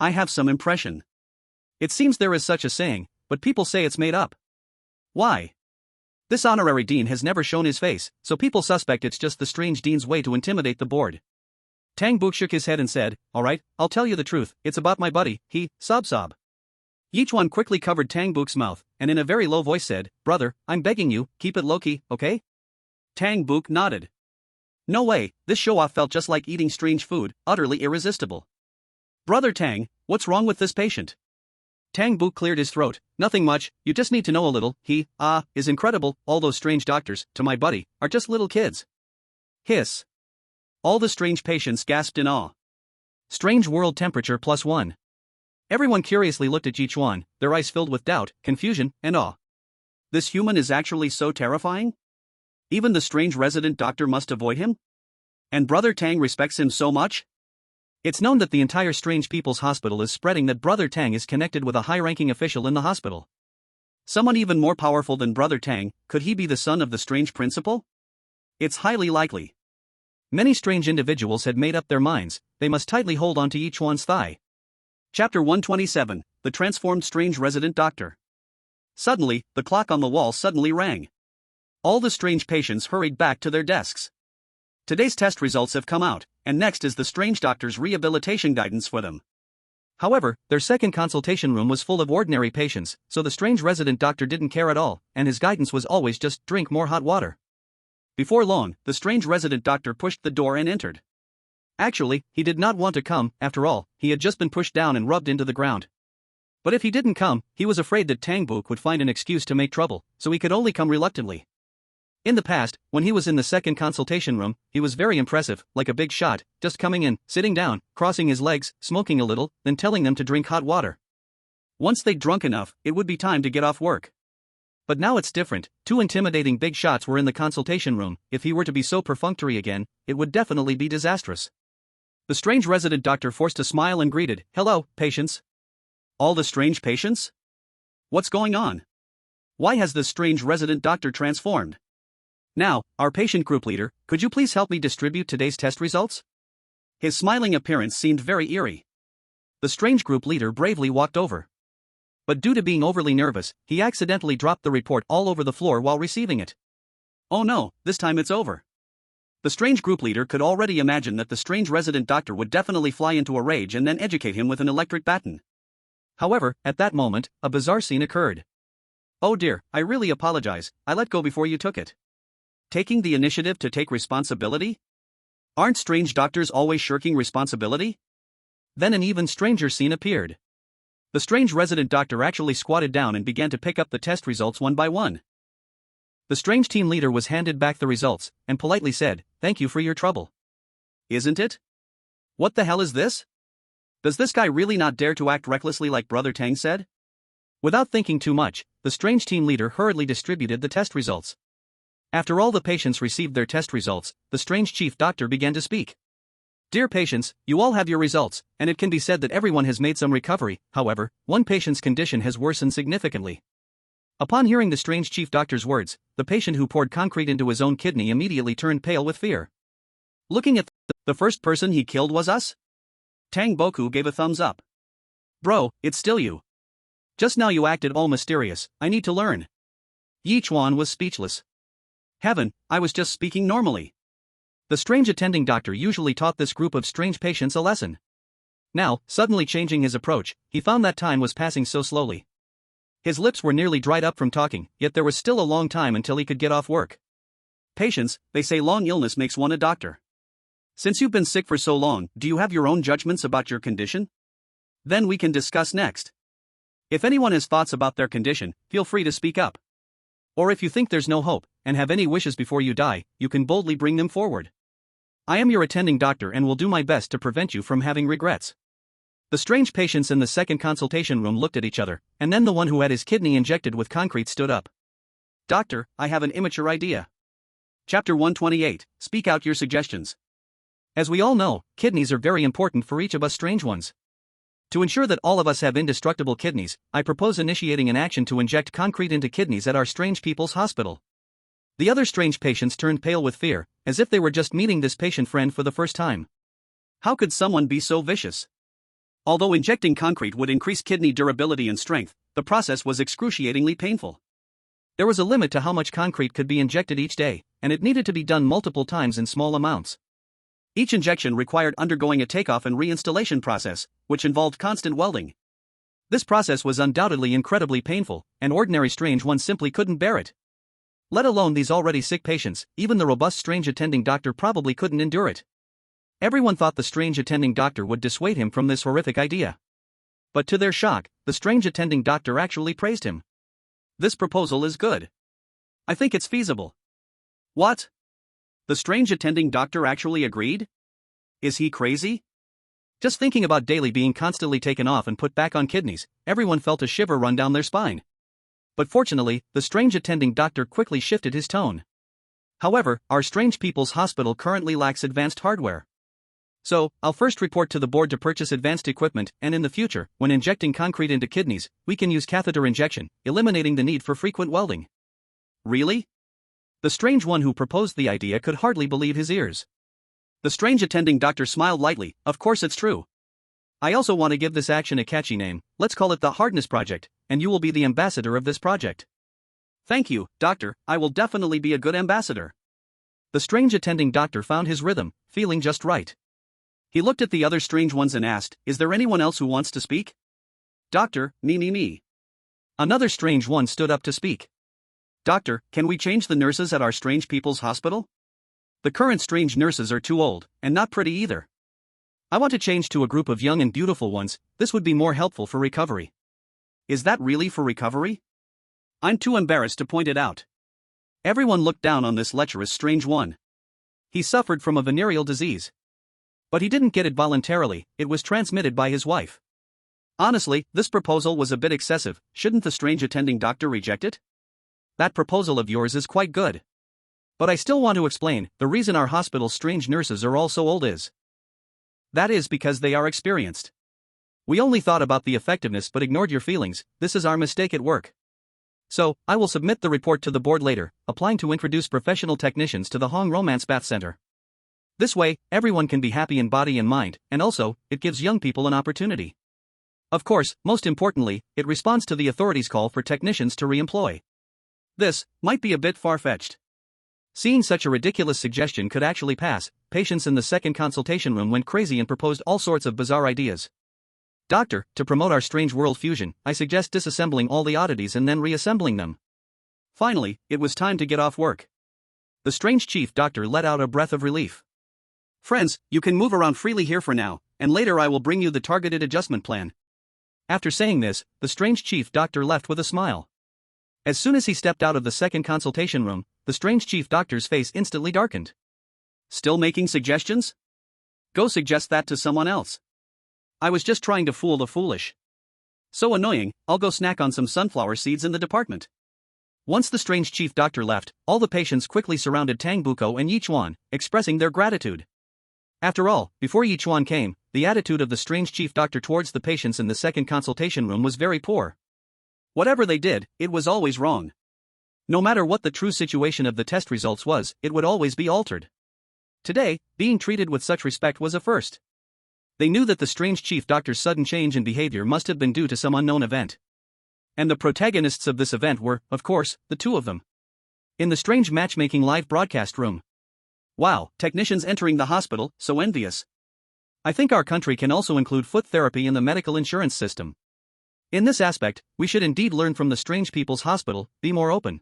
I have some impression. It seems there is such a saying, but people say it's made up. Why? This honorary dean has never shown his face, so people suspect it's just the strange dean's way to intimidate the board. Tang Buk shook his head and said, "Alright, I'll tell you the truth, it's about my buddy, he, sob. Yichuan quickly covered Tang Buk's mouth, and in a very low voice said, "Brother, I'm begging you, keep it low-key, okay?" Tang Buk nodded. No way, this show-off felt just like eating strange food, utterly irresistible. Brother Tang, what's wrong with this patient? Tang Buk cleared his throat. Nothing much, you just need to know a little. He, is incredible. All those strange doctors, to my buddy, are just little kids. Hiss. All the strange patients gasped in awe. Strange world temperature +1. Everyone curiously looked at Ye Chuan, their eyes filled with doubt, confusion, and awe. This human is actually so terrifying? Even the strange resident doctor must avoid him? And Brother Tang respects him so much? It's known that the entire Strange People's Hospital is spreading that Brother Tang is connected with a high-ranking official in the hospital. Someone even more powerful than Brother Tang. Could he be the son of the strange principal? It's highly likely. Many strange individuals had made up their minds, they must tightly hold on to Ye Chuan's thigh. Chapter 127, The Transformed Strange Resident Doctor. Suddenly, the clock on the wall suddenly rang. All the strange patients hurried back to their desks. Today's test results have come out, and next is the strange doctor's rehabilitation guidance for them. However, their second consultation room was full of ordinary patients, so the strange resident doctor didn't care at all, and his guidance was always just drink more hot water. Before long, the strange resident doctor pushed the door and entered. Actually, he did not want to come. After all, he had just been pushed down and rubbed into the ground. But if he didn't come, he was afraid that Tang Buk would find an excuse to make trouble, so he could only come reluctantly. In the past, when he was in the second consultation room, he was very impressive, like a big shot, just coming in, sitting down, crossing his legs, smoking a little, then telling them to drink hot water. Once they'd drunk enough, it would be time to get off work. But now it's different. Two intimidating big shots were in the consultation room. If he were to be so perfunctory again, it would definitely be disastrous. The strange resident doctor forced a smile and greeted, "Hello, patients." All the strange patients? What's going on? Why has this strange resident doctor transformed? Now, our patient group leader, could you please help me distribute today's test results? His smiling appearance seemed very eerie. The strange group leader bravely walked over. But due to being overly nervous, he accidentally dropped the report all over the floor while receiving it. Oh no, this time it's over. The strange group leader could already imagine that the strange resident doctor would definitely fly into a rage and then educate him with an electric baton. However, at that moment, a bizarre scene occurred. Oh dear, I really apologize, I let go before you took it. Taking the initiative to take responsibility? Aren't strange doctors always shirking responsibility? Then an even stranger scene appeared. The strange resident doctor actually squatted down and began to pick up the test results one by one. The strange team leader was handed back the results, and politely said, "Thank you for your trouble." Isn't it? What the hell is this? Does this guy really not dare to act recklessly like Brother Tang said? Without thinking too much, the strange team leader hurriedly distributed the test results. After all the patients received their test results, the strange chief doctor began to speak. Dear patients, you all have your results, and it can be said that everyone has made some recovery. However, one patient's condition has worsened significantly. Upon hearing the strange chief doctor's words, the patient who poured concrete into his own kidney immediately turned pale with fear. Looking at the first person he killed was us? Tang Boku gave a thumbs up. Bro, it's still you. Just now you acted all mysterious, I need to learn. Ye Chuan was speechless. Heaven, I was just speaking normally. The strange attending doctor usually taught this group of strange patients a lesson. Now, suddenly changing his approach, he found that time was passing so slowly. His lips were nearly dried up from talking, yet there was still a long time until he could get off work. Patients, they say long illness makes one a doctor. Since you've been sick for so long, do you have your own judgments about your condition? Then we can discuss next. If anyone has thoughts about their condition, feel free to speak up. Or if you think there's no hope, and have any wishes before you die, you can boldly bring them forward. I am your attending doctor and will do my best to prevent you from having regrets. The strange patients in the second consultation room looked at each other, and then the one who had his kidney injected with concrete stood up. Doctor, I have an immature idea. Chapter 128, Speak out your suggestions. As we all know, kidneys are very important for each of us strange ones. To ensure that all of us have indestructible kidneys, I propose initiating an action to inject concrete into kidneys at our strange people's hospital. The other strange patients turned pale with fear, as if they were just meeting this patient friend for the first time. How could someone be so vicious? Although injecting concrete would increase kidney durability and strength, the process was excruciatingly painful. There was a limit to how much concrete could be injected each day, and it needed to be done multiple times in small amounts. Each injection required undergoing a takeoff and reinstallation process, which involved constant welding. This process was undoubtedly incredibly painful, and ordinary strange ones simply couldn't bear it. Let alone these already sick patients, even the robust strange attending doctor probably couldn't endure it. Everyone thought the strange attending doctor would dissuade him from this horrific idea. But to their shock, the strange attending doctor actually praised him. This proposal is good. I think it's feasible. What? The strange attending doctor actually agreed? Is he crazy? Just thinking about daily being constantly taken off and put back on kidneys, everyone felt a shiver run down their spine. But fortunately, the strange attending doctor quickly shifted his tone. However, our strange people's hospital currently lacks advanced hardware. So, I'll first report to the board to purchase advanced equipment, and in the future, when injecting concrete into kidneys, we can use catheter injection, eliminating the need for frequent welding. Really? The strange one who proposed the idea could hardly believe his ears. The strange attending doctor smiled lightly. Of course it's true. I also want to give this action a catchy name. Let's call it the Hardness Project, and you will be the ambassador of this project. Thank you, doctor, I will definitely be a good ambassador. The strange attending doctor found his rhythm, feeling just right. He looked at the other strange ones and asked, "Is there anyone else who wants to speak?" Doctor, me. Another strange one stood up to speak. Doctor, can we change the nurses at our strange people's hospital? The current strange nurses are too old, and not pretty either. I want to change to a group of young and beautiful ones. This would be more helpful for recovery. Is that really for recovery? I'm too embarrassed to point it out. Everyone looked down on this lecherous strange one. He suffered from a venereal disease. But he didn't get it voluntarily, it was transmitted by his wife. Honestly, this proposal was a bit excessive. Shouldn't the strange attending doctor reject it? That proposal of yours is quite good. But I still want to explain, the reason our hospital's strange nurses are all so old is. That is because they are experienced. We only thought about the effectiveness but ignored your feelings. This is our mistake at work. So, I will submit the report to the board later, applying to introduce professional technicians to the Hong Romance Bath Center. This way, everyone can be happy in body and mind, and also, it gives young people an opportunity. Of course, most importantly, it responds to the authorities' call for technicians to re-employ. This might be a bit far-fetched. Seeing such a ridiculous suggestion could actually pass, patients in the second consultation room went crazy and proposed all sorts of bizarre ideas. Doctor, to promote our strange world fusion, I suggest disassembling all the oddities and then reassembling them. Finally, it was time to get off work. The strange chief doctor let out a breath of relief. Friends, you can move around freely here for now, and later I will bring you the targeted adjustment plan. After saying this, the strange chief doctor left with a smile. As soon as he stepped out of the second consultation room, the strange chief doctor's face instantly darkened. Still making suggestions? Go suggest that to someone else. I was just trying to fool the foolish. So annoying, I'll go snack on some sunflower seeds in the department. Once the strange chief doctor left, all the patients quickly surrounded Tang Buko and Ye Chuan, expressing their gratitude. After all, before Ye Chuan came, the attitude of the strange chief doctor towards the patients in the second consultation room was very poor. Whatever they did, it was always wrong. No matter what the true situation of the test results was, it would always be altered. Today, being treated with such respect was a first. They knew that the strange chief doctor's sudden change in behavior must have been due to some unknown event. And the protagonists of this event were, of course, the two of them. In the strange matchmaking live broadcast room. Wow, technicians entering the hospital, so envious. I think our country can also include foot therapy in the medical insurance system. In this aspect, we should indeed learn from the strange people's hospital, be more open.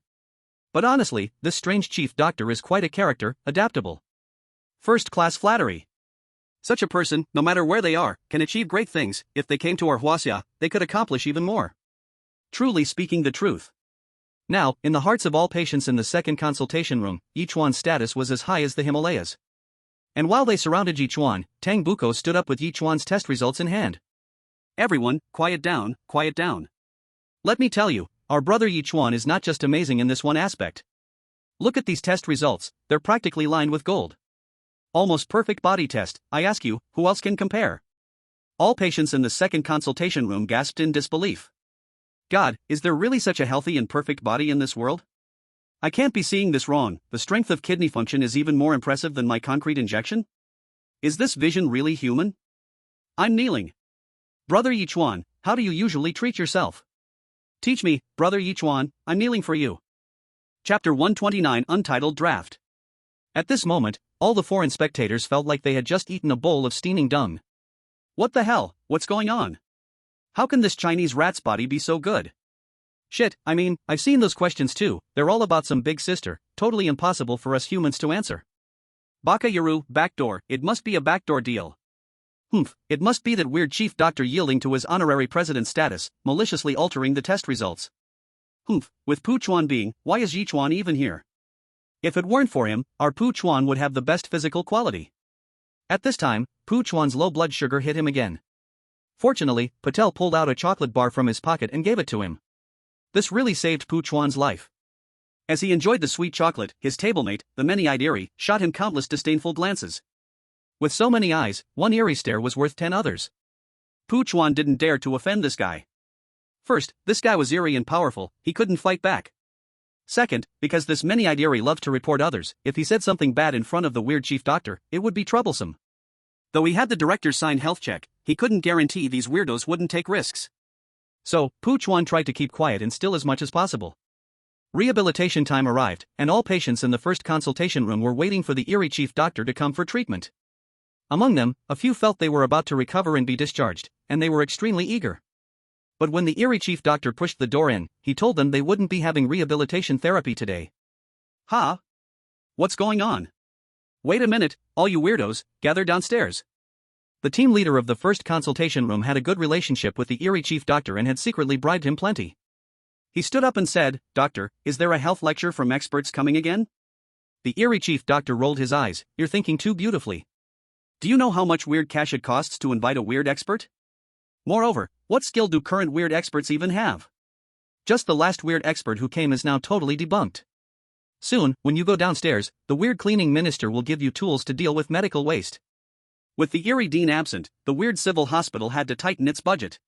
But honestly, this strange chief doctor is quite a character, adaptable. First-class flattery. Such a person, no matter where they are, can achieve great things. If they came to our Huaxia, they could accomplish even more. Truly speaking the truth. Now, in the hearts of all patients in the second consultation room, Yichuan's status was as high as the Himalayas. And while they surrounded Yichuan, Tang Buko stood up with Yichuan's test results in hand. Everyone, quiet down, quiet down. Let me tell you, our brother Yichuan is not just amazing in this one aspect. Look at these test results, they're practically lined with gold. Almost perfect body test, I ask you, who else can compare? All patients in the second consultation room gasped in disbelief. God, is there really such a healthy and perfect body in this world? I can't be seeing this wrong. The strength of kidney function is even more impressive than my concrete injection? Is this vision really human? I'm kneeling. Brother Yichuan, how do you usually treat yourself? Teach me, Brother Yichuan, I'm kneeling for you. Chapter 129 Untitled Draft. At this moment, all the foreign spectators felt like they had just eaten a bowl of steaming dung. What the hell, what's going on? How can this Chinese rat's body be so good? Shit, I mean, I've seen those questions too, they're all about some big sister, totally impossible for us humans to answer. Baka Yaru, backdoor, it must be a backdoor deal. It must be that weird chief doctor yielding to his honorary president status, maliciously altering the test results. With Pu Chuan being, why is Ye Chuan even here? If it weren't for him, our Pu Chuan would have the best physical quality. At this time, Pu Chuan's low blood sugar hit him again. Fortunately, Patel pulled out a chocolate bar from his pocket and gave it to him. This really saved Pu Chuan's life. As he enjoyed the sweet chocolate, his tablemate, the many-eyed Eerie, shot him countless disdainful glances. With so many eyes, one Eerie stare was worth 10 others. Pu Chuan didn't dare to offend this guy. First, this guy was Eerie and powerful, he couldn't fight back. Second, because this many-eyed Eerie loved to report others, if he said something bad in front of the weird chief doctor, it would be troublesome. Though he had the director's signed health check, he couldn't guarantee these weirdos wouldn't take risks. So, Pu Chuan tried to keep quiet and still as much as possible. Rehabilitation time arrived, and all patients in the first consultation room were waiting for the Eerie chief doctor to come for treatment. Among them, a few felt they were about to recover and be discharged, and they were extremely eager. But when the Eerie chief doctor pushed the door in, he told them they wouldn't be having rehabilitation therapy today. Huh? What's going on? Wait a minute, all you weirdos, gather downstairs. The team leader of the first consultation room had a good relationship with the Eerie chief doctor and had secretly bribed him plenty. He stood up and said, "Doctor, is there a health lecture from experts coming again?" The Eerie chief doctor rolled his eyes, "You're thinking too beautifully. Do you know how much weird cash it costs to invite a weird expert? Moreover, what skill do current weird experts even have? Just the last weird expert who came is now totally debunked. Soon, when you go downstairs, the weird cleaning minister will give you tools to deal with medical waste. With the Eerie dean absent, the weird civil hospital had to tighten its budget.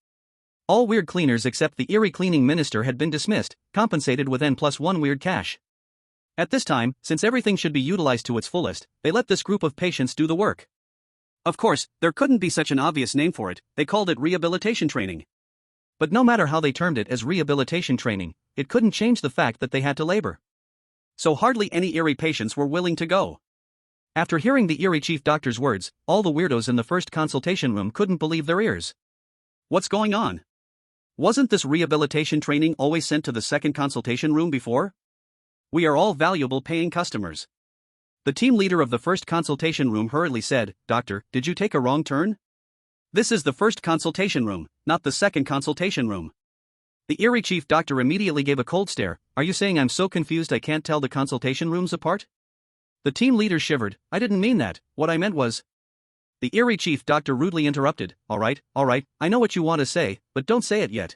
All weird cleaners except the Eerie cleaning minister had been dismissed, compensated with N+1 weird cash. At this time, since everything should be utilized to its fullest, they let this group of patients do the work. Of course, there couldn't be such an obvious name for it, they called it rehabilitation training. But no matter how they termed it as rehabilitation training, it couldn't change the fact that they had to labor. So hardly any Eerie patients were willing to go. After hearing the Eerie chief doctor's words, all the weirdos in the first consultation room couldn't believe their ears. What's going on? Wasn't this rehabilitation training always sent to the second consultation room before? We are all valuable paying customers. The team leader of the first consultation room hurriedly said, "Doctor, did you take a wrong turn? This is the first consultation room, not the second consultation room." The Eerie chief doctor immediately gave a cold stare. "Are you saying I'm so confused I can't tell the consultation rooms apart?" The team leader shivered. "I didn't mean that, what I meant was..." The Eerie chief doctor rudely interrupted. All right, I know what you want to say, but don't say it yet.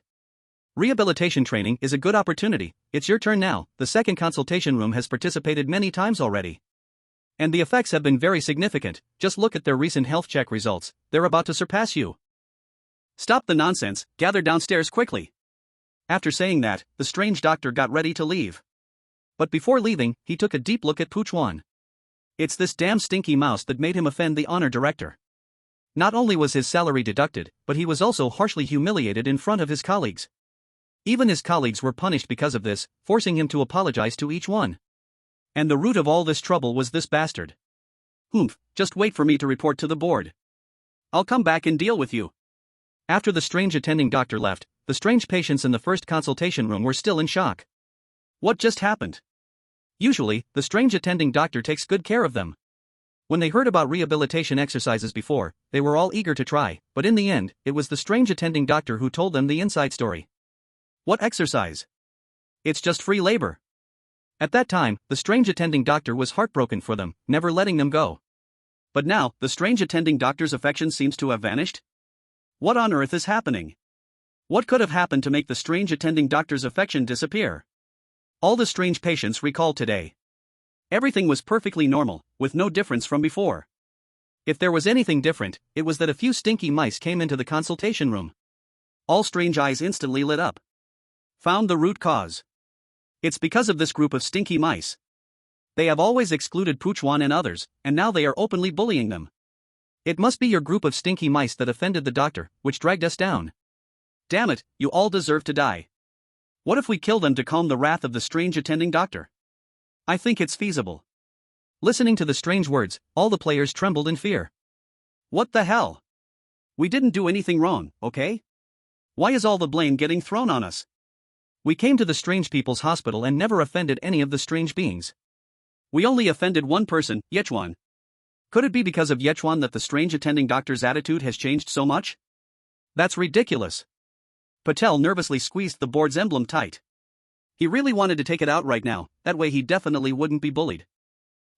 Rehabilitation training is a good opportunity, it's your turn now, the second consultation room has participated many times already. And the effects have been very significant, just look at their recent health check results, they're about to surpass you. Stop the nonsense, gather downstairs quickly. After saying that, the strange doctor got ready to leave. But before leaving, he took a deep look at Ye Chuan. It's this damn stinky mouse that made him offend the honor director. Not only was his salary deducted, but he was also harshly humiliated in front of his colleagues. Even his colleagues were punished because of this, forcing him to apologize to each one. And the root of all this trouble was this bastard. Humph, just wait for me to report to the board. I'll come back and deal with you. After the strange attending doctor left, the strange patients in the first consultation room were still in shock. What just happened? Usually, the strange attending doctor takes good care of them. When they heard about rehabilitation exercises before, they were all eager to try, but in the end, it was the strange attending doctor who told them the inside story. What exercise? It's just free labor. At that time, the strange attending doctor was heartbroken for them, never letting them go. But now, the strange attending doctor's affection seems to have vanished? What on earth is happening? What could have happened to make the strange attending doctor's affection disappear? All the strange patients recalled today. Everything was perfectly normal, with no difference from before. If there was anything different, it was that a few stinky mice came into the consultation room. All strange eyes instantly lit up. Found the root cause. It's because of this group of stinky mice. They have always excluded Ye Chuan and others, and now they are openly bullying them. It must be your group of stinky mice that offended the doctor, which dragged us down. Damn it, you all deserve to die. What if we kill them to calm the wrath of the strange attending doctor? I think it's feasible. Listening to the strange words, all the players trembled in fear. What the hell? We didn't do anything wrong, okay? Why is all the blame getting thrown on us? We came to the strange people's hospital and never offended any of the strange beings. We only offended one person, Ye Chuan. Could it be because of Ye Chuan that the strange attending doctor's attitude has changed so much? That's ridiculous. Patel nervously squeezed the board's emblem tight. He really wanted to take it out right now, that way he definitely wouldn't be bullied.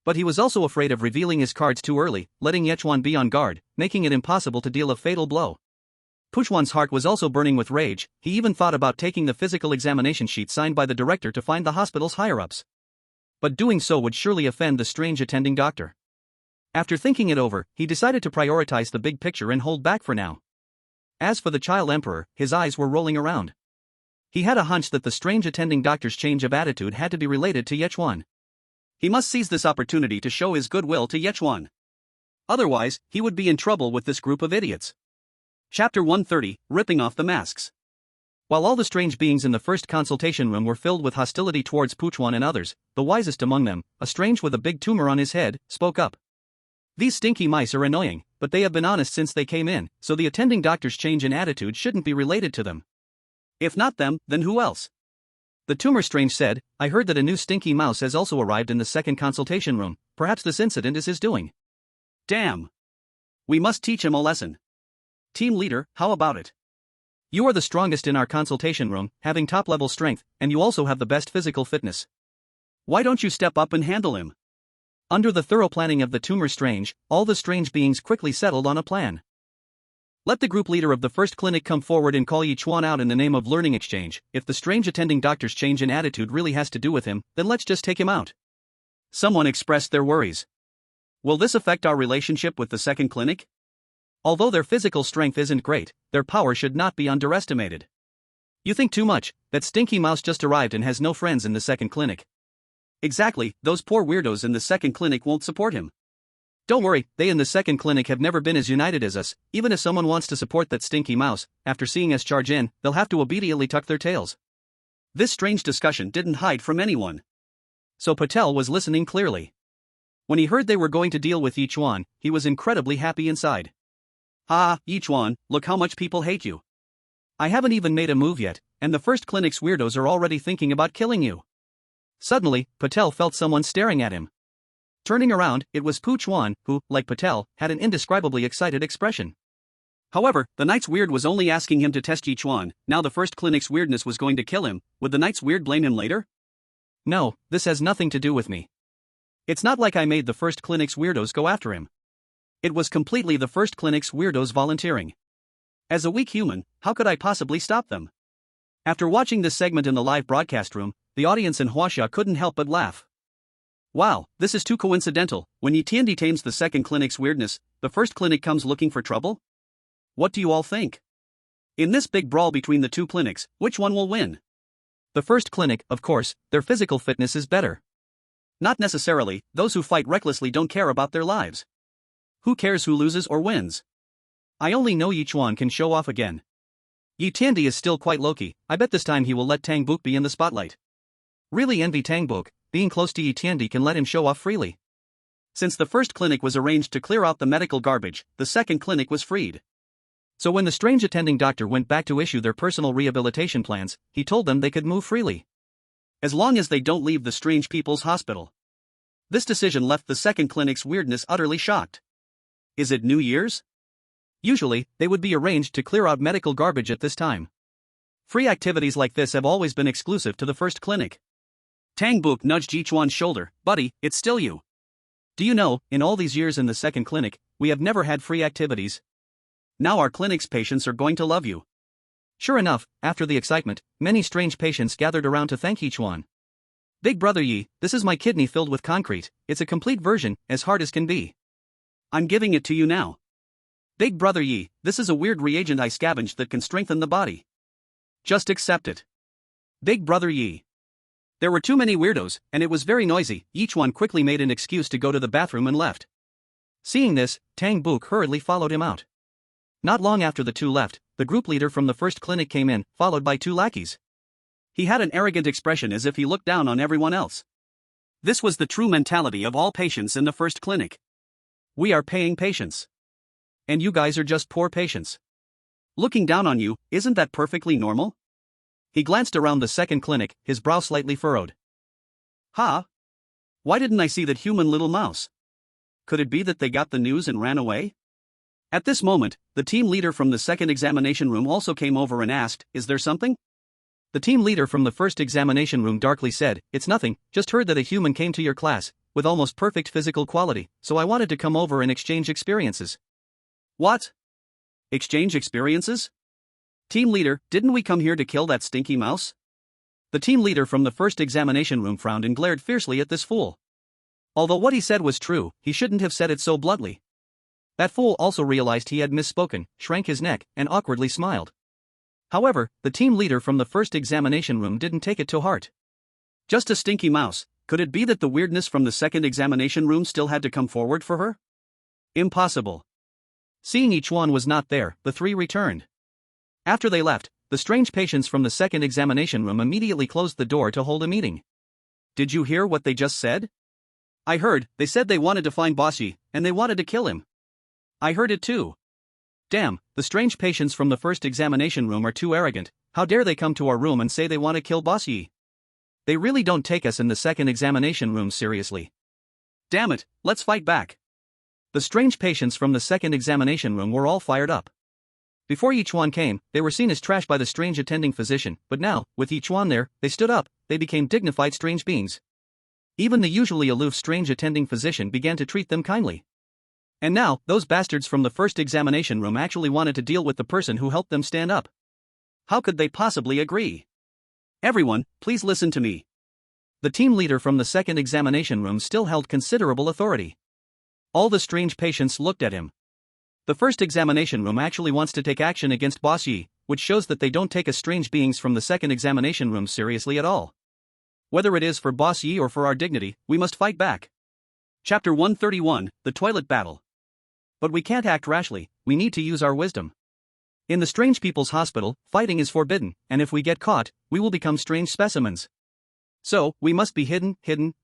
But he was also afraid of revealing his cards too early, letting Ye Chuan be on guard, making it impossible to deal a fatal blow. Ye Chuan's heart was also burning with rage, he even thought about taking the physical examination sheet signed by the director to find the hospital's higher-ups. But doing so would surely offend the strange attending doctor. After thinking it over, he decided to prioritize the big picture and hold back for now. As for the child emperor, his eyes were rolling around. He had a hunch that the strange attending doctor's change of attitude had to be related to Ye Chuan. He must seize this opportunity to show his goodwill to Ye Chuan. Otherwise, he would be in trouble with this group of idiots. Chapter 130, Ripping Off the Masks. While all the strange beings in the first consultation room were filled with hostility towards Ye Chuan and others, the wisest among them, a strange with a big tumor on his head, spoke up. These stinky mice are annoying, but they have been honest since they came in, so the attending doctor's change in attitude shouldn't be related to them. If not them, then who else? The tumor strange said, I heard that a new stinky mouse has also arrived in the second consultation room, perhaps this incident is his doing. Damn. We must teach him a lesson. Team leader, how about it? You are the strongest in our consultation room, having top-level strength, and you also have the best physical fitness. Why don't you step up and handle him? Under the thorough planning of the tumor strange, all the strange beings quickly settled on a plan. Let the group leader of the first clinic come forward and call Ye Chuan out in the name of learning exchange. If the strange attending doctor's change in attitude really has to do with him, then let's just take him out. Someone expressed their worries. Will this affect our relationship with the second clinic? Although their physical strength isn't great, their power should not be underestimated. You think too much. That stinky mouse just arrived and has no friends in the second clinic. Exactly, those poor weirdos in the second clinic won't support him. Don't worry, they in the second clinic have never been as united as us. Even if someone wants to support that stinky mouse, after seeing us charge in, they'll have to obediently tuck their tails. This strange discussion didn't hide from anyone. So Patel was listening clearly. When he heard they were going to deal with Ye Chuan, he was incredibly happy inside. Ha, Ye Chuan, look how much people hate you. I haven't even made a move yet, and the first clinic's weirdos are already thinking about killing you. Suddenly, Patel felt someone staring at him. Turning around, it was Pu Chuan, who, like Patel, had an indescribably excited expression. However, the knight's weird was only asking him to test Ye Chuan. Now the first clinic's weirdness was going to kill him. Would the knight's weird blame him later? No, this has nothing to do with me. It's not like I made the first clinic's weirdos go after him. It was completely the first clinic's weirdos volunteering. As a weak human, how could I possibly stop them? After watching this segment in the live broadcast room, the audience in Huaxia couldn't help but laugh. Wow, this is too coincidental. When Ye Tiandi tames the second clinic's weirdness, the first clinic comes looking for trouble? What do you all think? In this big brawl between the two clinics, which one will win? The first clinic, of course, their physical fitness is better. Not necessarily, those who fight recklessly don't care about their lives. Who cares who loses or wins? I only know Ye Chuan can show off again. Ye Tiandi is still quite low-key. I bet this time he will let Tang Buk be in the spotlight. Really envy Tang Buk. Being close to Ye Tiandi can let him show off freely. Since the first clinic was arranged to clear out the medical garbage, the second clinic was freed. So when the strange attending doctor went back to issue their personal rehabilitation plans, he told them they could move freely. As long as they don't leave the strange people's hospital. This decision left the second clinic's weirdness utterly shocked. Is it New Year's? Usually, they would be arranged to clear out medical garbage at this time. Free activities like this have always been exclusive to the first clinic. Tang Buk nudged Ye Chuan's shoulder. Buddy, it's still you. Do you know, in all these years in the second clinic, we have never had free activities. Now our clinic's patients are going to love you. Sure enough, after the excitement, many strange patients gathered around to thank Ye Chuan. Big brother Yi, this is my kidney filled with concrete. It's a complete version, as hard as can be. I'm giving it to you now. Big brother Yi, this is a weird reagent I scavenged that can strengthen the body. Just accept it. Big brother Yi. There were too many weirdos, and it was very noisy. Ye Chuan quickly made an excuse to go to the bathroom and left. Seeing this, Tang Buk hurriedly followed him out. Not long after the two left, the group leader from the first clinic came in, followed by two lackeys. He had an arrogant expression as if he looked down on everyone else. This was the true mentality of all patients in the first clinic. We are paying patients. And you guys are just poor patients. Looking down on you, isn't that perfectly normal? He glanced around the second clinic, his brow slightly furrowed. Ha! Why didn't I see that human little mouse? Could it be that they got the news and ran away? At this moment, the team leader from the second examination room also came over and asked, is there something? The team leader from the first examination room darkly said, it's nothing, just heard that a human came to your class, with almost perfect physical quality, so I wanted to come over and exchange experiences. What? Exchange experiences? Team leader, didn't we come here to kill that stinky mouse? The team leader from the first examination room frowned and glared fiercely at this fool. Although what he said was true, he shouldn't have said it so bluntly. That fool also realized he had misspoken, shrank his neck, and awkwardly smiled. However, the team leader from the first examination room didn't take it to heart. Just a stinky mouse, could it be that the weirdness from the second examination room still had to come forward for her? Impossible. Seeing Ye Chuan was not there, the three returned. After they left, the strange patients from the second examination room immediately closed the door to hold a meeting. Did you hear what they just said? I heard, they said they wanted to find Boss Yi, and they wanted to kill him. I heard it too. Damn, the strange patients from the first examination room are too arrogant. How dare they come to our room and say they want to kill Boss Yi? They really don't take us in the second examination room seriously. Damn it, let's fight back. The strange patients from the second examination room were all fired up. Before Ye Chuan came, they were seen as trash by the strange attending physician, but now, with Ye Chuan there, they stood up, they became dignified strange beings. Even the usually aloof strange attending physician began to treat them kindly. And now, those bastards from the first examination room actually wanted to deal with the person who helped them stand up. How could they possibly agree? Everyone, please listen to me. The team leader from the second examination room still held considerable authority. All the strange patients looked at him. The first examination room actually wants to take action against Boss Yi, which shows that they don't take us strange beings from the second examination room seriously at all. Whether it is for Boss Yi or for our dignity, we must fight back. Chapter 131, The Toilet Battle. But we can't act rashly, we need to use our wisdom. In the strange people's hospital, fighting is forbidden, and if we get caught, we will become strange specimens. So, we must be hidden,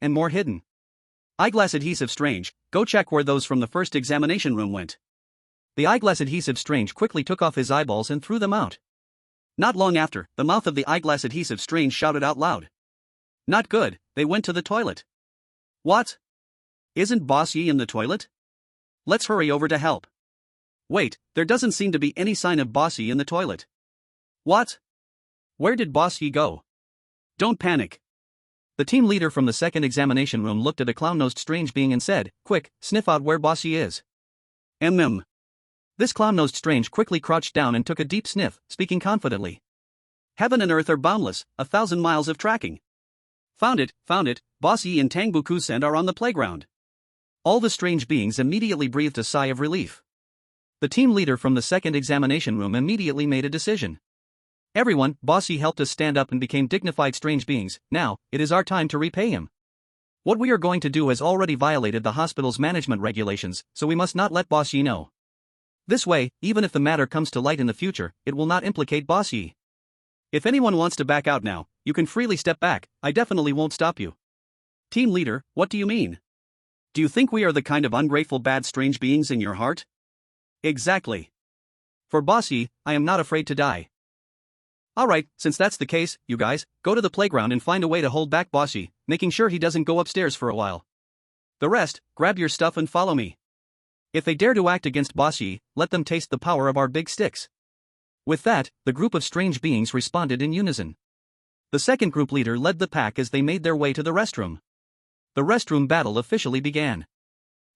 and more hidden. Eyeglass adhesive strange, go check where those from the first examination room went. The eyeglass adhesive strange quickly took off his eyeballs and threw them out. Not long after, the mouth of the eyeglass adhesive strange shouted out loud. Not good, they went to the toilet. What? Isn't Boss Yi in the toilet? Let's hurry over to help. Wait, there doesn't seem to be any sign of Boss Yi in the toilet. What? Where did Boss Yi go? Don't panic. The team leader from the second examination room looked at a clown-nosed strange being and said, quick, sniff out where Boss Yi is. This clown-nosed strange quickly crouched down and took a deep sniff, speaking confidently. Heaven and earth are boundless, 1,000 miles of tracking. Found it, Boss Yi and Tang Buku-sen are on the playground. All the strange beings immediately breathed a sigh of relief. The team leader from the second examination room immediately made a decision. Everyone, Boss Yi helped us stand up and became dignified strange beings, now, it is our time to repay him. What we are going to do has already violated the hospital's management regulations, so we must not let Boss Yi know. This way, even if the matter comes to light in the future, it will not implicate Boss Yi. If anyone wants to back out now, you can freely step back, I definitely won't stop you. Team leader, what do you mean? Do you think we are the kind of ungrateful bad strange beings in your heart? Exactly. For Boss Yi, I am not afraid to die. Alright, since that's the case, you guys, go to the playground and find a way to hold back Boss Yi, making sure he doesn't go upstairs for a while. The rest, grab your stuff and follow me. If they dare to act against Boss Yi, let them taste the power of our big sticks. With that, the group of strange beings responded in unison. The second group leader led the pack as they made their way to the restroom. The restroom battle officially began.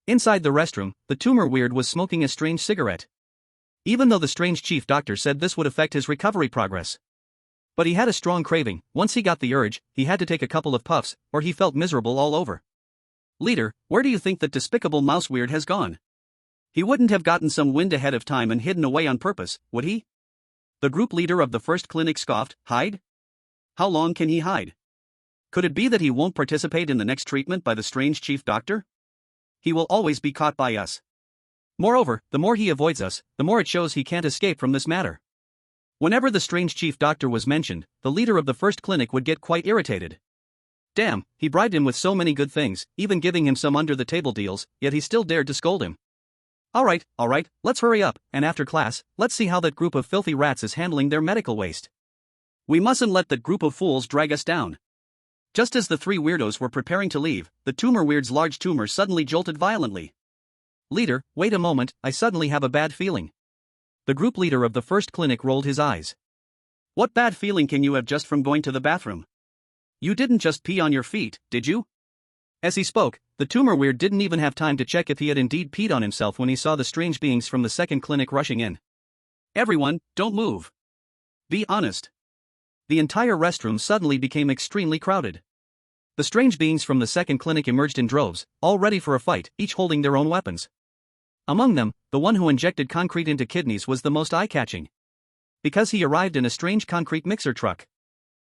Inside the restroom, the tumor weird was smoking a strange cigarette. Even though the strange chief doctor said this would affect his recovery progress. But he had a strong craving, once he got the urge, he had to take a couple of puffs, or he felt miserable all over. Leader, where do you think that despicable mouse weird has gone? He wouldn't have gotten some wind ahead of time and hidden away on purpose, would he? The group leader of the first clinic scoffed, hide? How long can he hide? Could it be that he won't participate in the next treatment by the strange chief doctor? He will always be caught by us. Moreover, the more he avoids us, the more it shows he can't escape from this matter. Whenever the strange chief doctor was mentioned, the leader of the first clinic would get quite irritated. Damn, he bribed him with so many good things, even giving him some under-the-table deals, yet he still dared to scold him. Alright, let's hurry up, and after class, let's see how that group of filthy rats is handling their medical waste. We mustn't let that group of fools drag us down. Just as the three weirdos were preparing to leave, the tumor weird's large tumor suddenly jolted violently. Leader, wait a moment, I suddenly have a bad feeling. The group leader of the first clinic rolled his eyes. What bad feeling can you have just from going to the bathroom? You didn't just pee on your feet, did you? As he spoke, the tumor weird didn't even have time to check if he had indeed peed on himself when he saw the strange beings from the second clinic rushing in. Everyone, don't move. Be honest. The entire restroom suddenly became extremely crowded. The strange beings from the second clinic emerged in droves, all ready for a fight, each holding their own weapons. Among them, the one who injected concrete into kidneys was the most eye-catching. Because he arrived in a strange concrete mixer truck,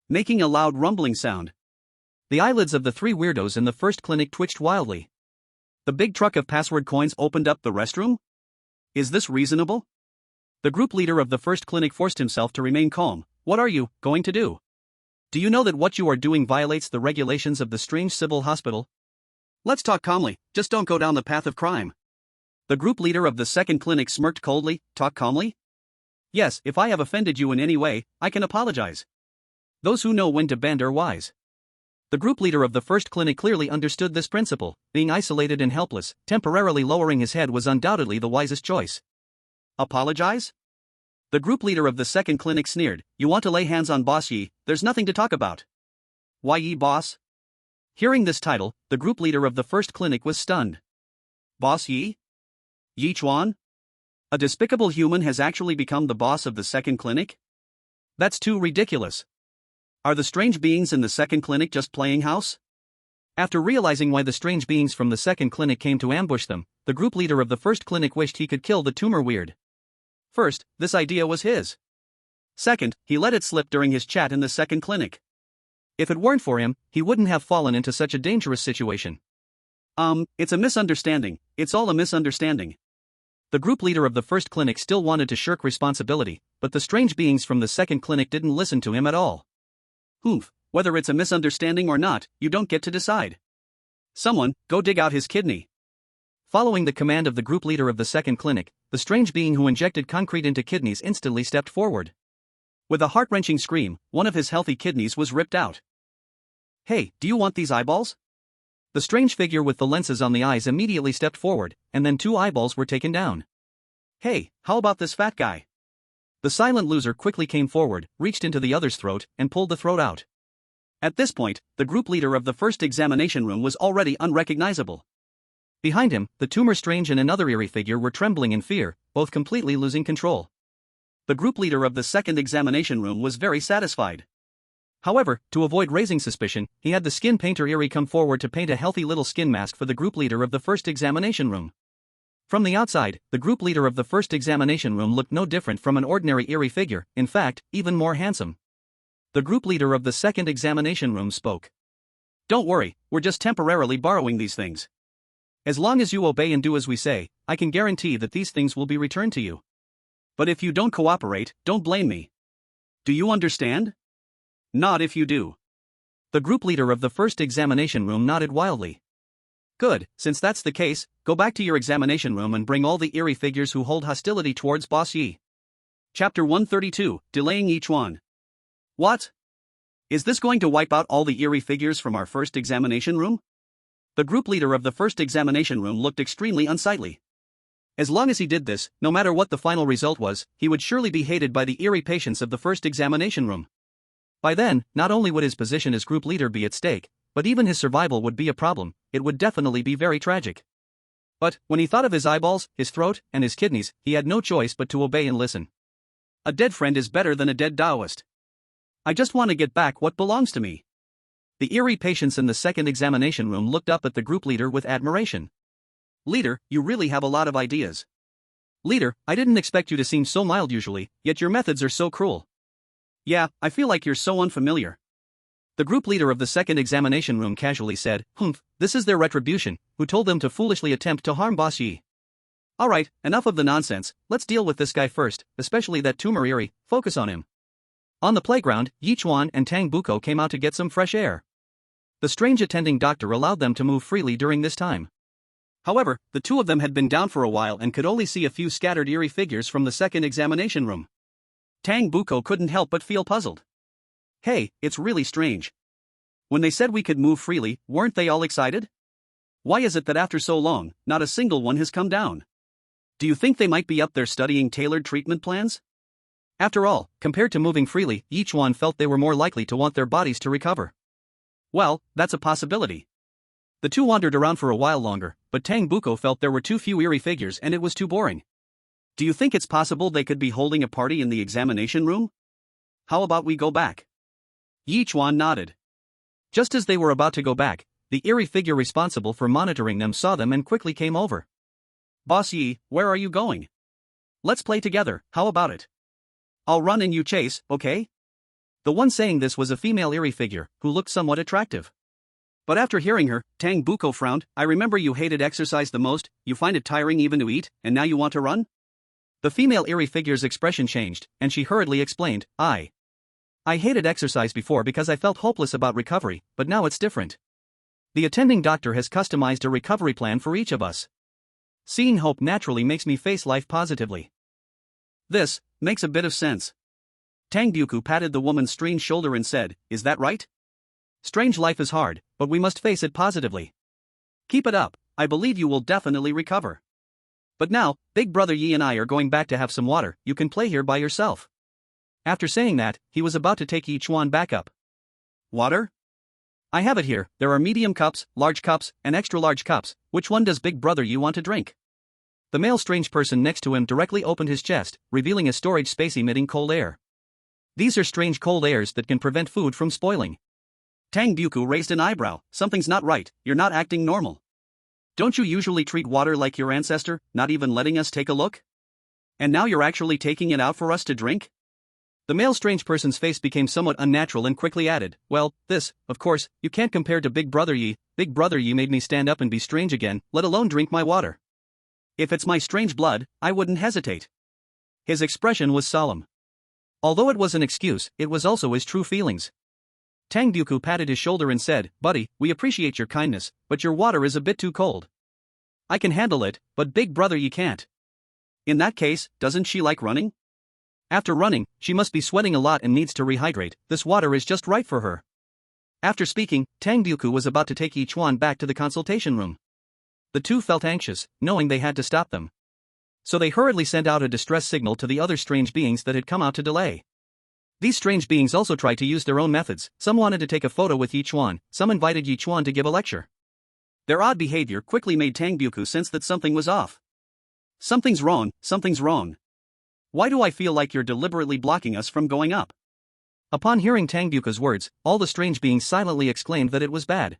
making a loud rumbling sound. The eyelids of the three weirdos in the first clinic twitched wildly. The big truck of password coins opened up the restroom? Is this reasonable? The group leader of the first clinic forced himself to remain calm. What are you going to do? Do you know that what you are doing violates the regulations of the strange civil hospital? Let's talk calmly, just don't go down the path of crime. The group leader of the second clinic smirked coldly. Talk calmly? Yes, if I have offended you in any way, I can apologize. Those who know when to bend are wise. The group leader of the first clinic clearly understood this principle. Being isolated and helpless, temporarily lowering his head was undoubtedly the wisest choice. Apologize? The group leader of the second clinic sneered. You want to lay hands on Boss Yi, there's nothing to talk about. Why Yi boss? Hearing this title, the group leader of the first clinic was stunned. Boss Yi? Ye Chuan? A despicable human has actually become the boss of the second clinic? That's too ridiculous. Are the strange beings in the second clinic just playing house? After realizing why the strange beings from the second clinic came to ambush them, the group leader of the first clinic wished he could kill the tumor weird. First, this idea was his. Second, he let it slip during his chat in the second clinic. If it weren't for him, he wouldn't have fallen into such a dangerous situation. It's a misunderstanding, it's all a misunderstanding. The group leader of the first clinic still wanted to shirk responsibility, but the strange beings from the second clinic didn't listen to him at all. Humph, whether it's a misunderstanding or not, you don't get to decide. Someone, go dig out his kidney. Following the command of the group leader of the second clinic, the strange being who injected concrete into kidneys instantly stepped forward. With a heart-wrenching scream, one of his healthy kidneys was ripped out. Hey, do you want these eyeballs? The strange figure with the lenses on the eyes immediately stepped forward, and then 2 eyeballs were taken down. Hey, how about this fat guy? The silent loser quickly came forward, reached into the other's throat, and pulled the throat out. At this point, the group leader of the first examination room was already unrecognizable. Behind him, the tumor strange and another eerie figure were trembling in fear, both completely losing control. The group leader of the second examination room was very satisfied. However, to avoid raising suspicion, he had the skin painter Eerie come forward to paint a healthy little skin mask for the group leader of the first examination room. From the outside, the group leader of the first examination room looked no different from an ordinary Eerie figure, in fact, even more handsome. The group leader of the second examination room spoke. Don't worry, we're just temporarily borrowing these things. As long as you obey and do as we say, I can guarantee that these things will be returned to you. But if you don't cooperate, don't blame me. Do you understand? Nod if you do. The group leader of the first examination room nodded wildly. Good, since that's the case, go back to your examination room and bring all the eerie figures who hold hostility towards Boss Yi. Chapter 132, Delaying Ye Chuan. What? Is this going to wipe out all the eerie figures from our first examination room? The group leader of the first examination room looked extremely unsightly. As long as he did this, no matter what the final result was, he would surely be hated by the eerie patients of the first examination room. By then, not only would his position as group leader be at stake, but even his survival would be a problem. It would definitely be very tragic. But, when he thought of his eyeballs, his throat, and his kidneys, he had no choice but to obey and listen. A dead friend is better than a dead Taoist. I just want to get back what belongs to me. The eerie patients in the second examination room looked up at the group leader with admiration. Leader, you really have a lot of ideas. Leader, I didn't expect you to seem so mild usually, yet your methods are so cruel. Yeah, I feel like you're so unfamiliar. The group leader of the second examination room casually said, Humph, this is their retribution, who told them to foolishly attempt to harm Boss Yi. Alright, enough of the nonsense, let's deal with this guy first, especially that tumor Eerie, focus on him. On the playground, Yichuan and Tang Buko came out to get some fresh air. The strange attending doctor allowed them to move freely during this time. However, the two of them had been down for a while and could only see a few scattered eerie figures from the second examination room. Tang Buko couldn't help but feel puzzled. Hey, it's really strange. When they said we could move freely, weren't they all excited? Why is it that after so long, not a single one has come down? Do you think they might be up there studying tailored treatment plans? After all, compared to moving freely, Yichuan felt they were more likely to want their bodies to recover. Well, that's a possibility. The two wandered around for a while longer, but Tang Buko felt there were too few eerie figures and it was too boring. Do you think it's possible they could be holding a party in the examination room? How about we go back? Yichuan nodded. Just as they were about to go back, the eerie figure responsible for monitoring them saw them and quickly came over. Boss Yi, where are you going? Let's play together, how about it? I'll run and you chase, okay? The one saying this was a female eerie figure, who looked somewhat attractive. But after hearing her, Tang Buko frowned. I remember you hated exercise the most, you find it tiring even to eat, and now you want to run? The female eerie figure's expression changed, and she hurriedly explained, I hated exercise before because I felt hopeless about recovery, but now it's different. The attending doctor has customized a recovery plan for each of us. Seeing hope naturally makes me face life positively. This makes a bit of sense. Tang Buko patted the woman's strange shoulder and said, is that right? Strange life is hard, but we must face it positively. Keep it up, I believe you will definitely recover. But now, Big Brother Yi and I are going back to have some water, you can play here by yourself. After saying that, he was about to take Ye Chuan back up. Water? I have it here, there are medium cups, large cups, and extra large cups, which one does Big Brother Yi want to drink? The male strange person next to him directly opened his chest, revealing a storage space emitting cold air. These are strange cold airs that can prevent food from spoiling. Tang Buku raised an eyebrow. Something's not right, you're not acting normal. Don't you usually treat water like your ancestor, not even letting us take a look? And now you're actually taking it out for us to drink? The male strange person's face became somewhat unnatural and quickly added, well, this, of course, you can't compare to Big Brother Yi. Big Brother Yi made me stand up and be strange again, let alone drink my water. If it's my strange blood, I wouldn't hesitate. His expression was solemn. Although it was an excuse, it was also his true feelings. Tang Buku patted his shoulder and said, buddy, we appreciate your kindness, but your water is a bit too cold. I can handle it, but Big Brother Yi can't. In that case, doesn't she like running? After running, she must be sweating a lot and needs to rehydrate. This water is just right for her. After speaking, Tang Buku was about to take Ye Chuan back to the consultation room. The two felt anxious, knowing they had to stop them. So they hurriedly sent out a distress signal to the other strange beings that had come out to delay. These strange beings also tried to use their own methods. Some wanted to take a photo with Ye Chuan, some invited Ye Chuan to give a lecture. Their odd behavior quickly made Tang Buku sense that something was off. Something's wrong, something's wrong. Why do I feel like you're deliberately blocking us from going up? Upon hearing Tang Buku's words, all the strange beings silently exclaimed that it was bad.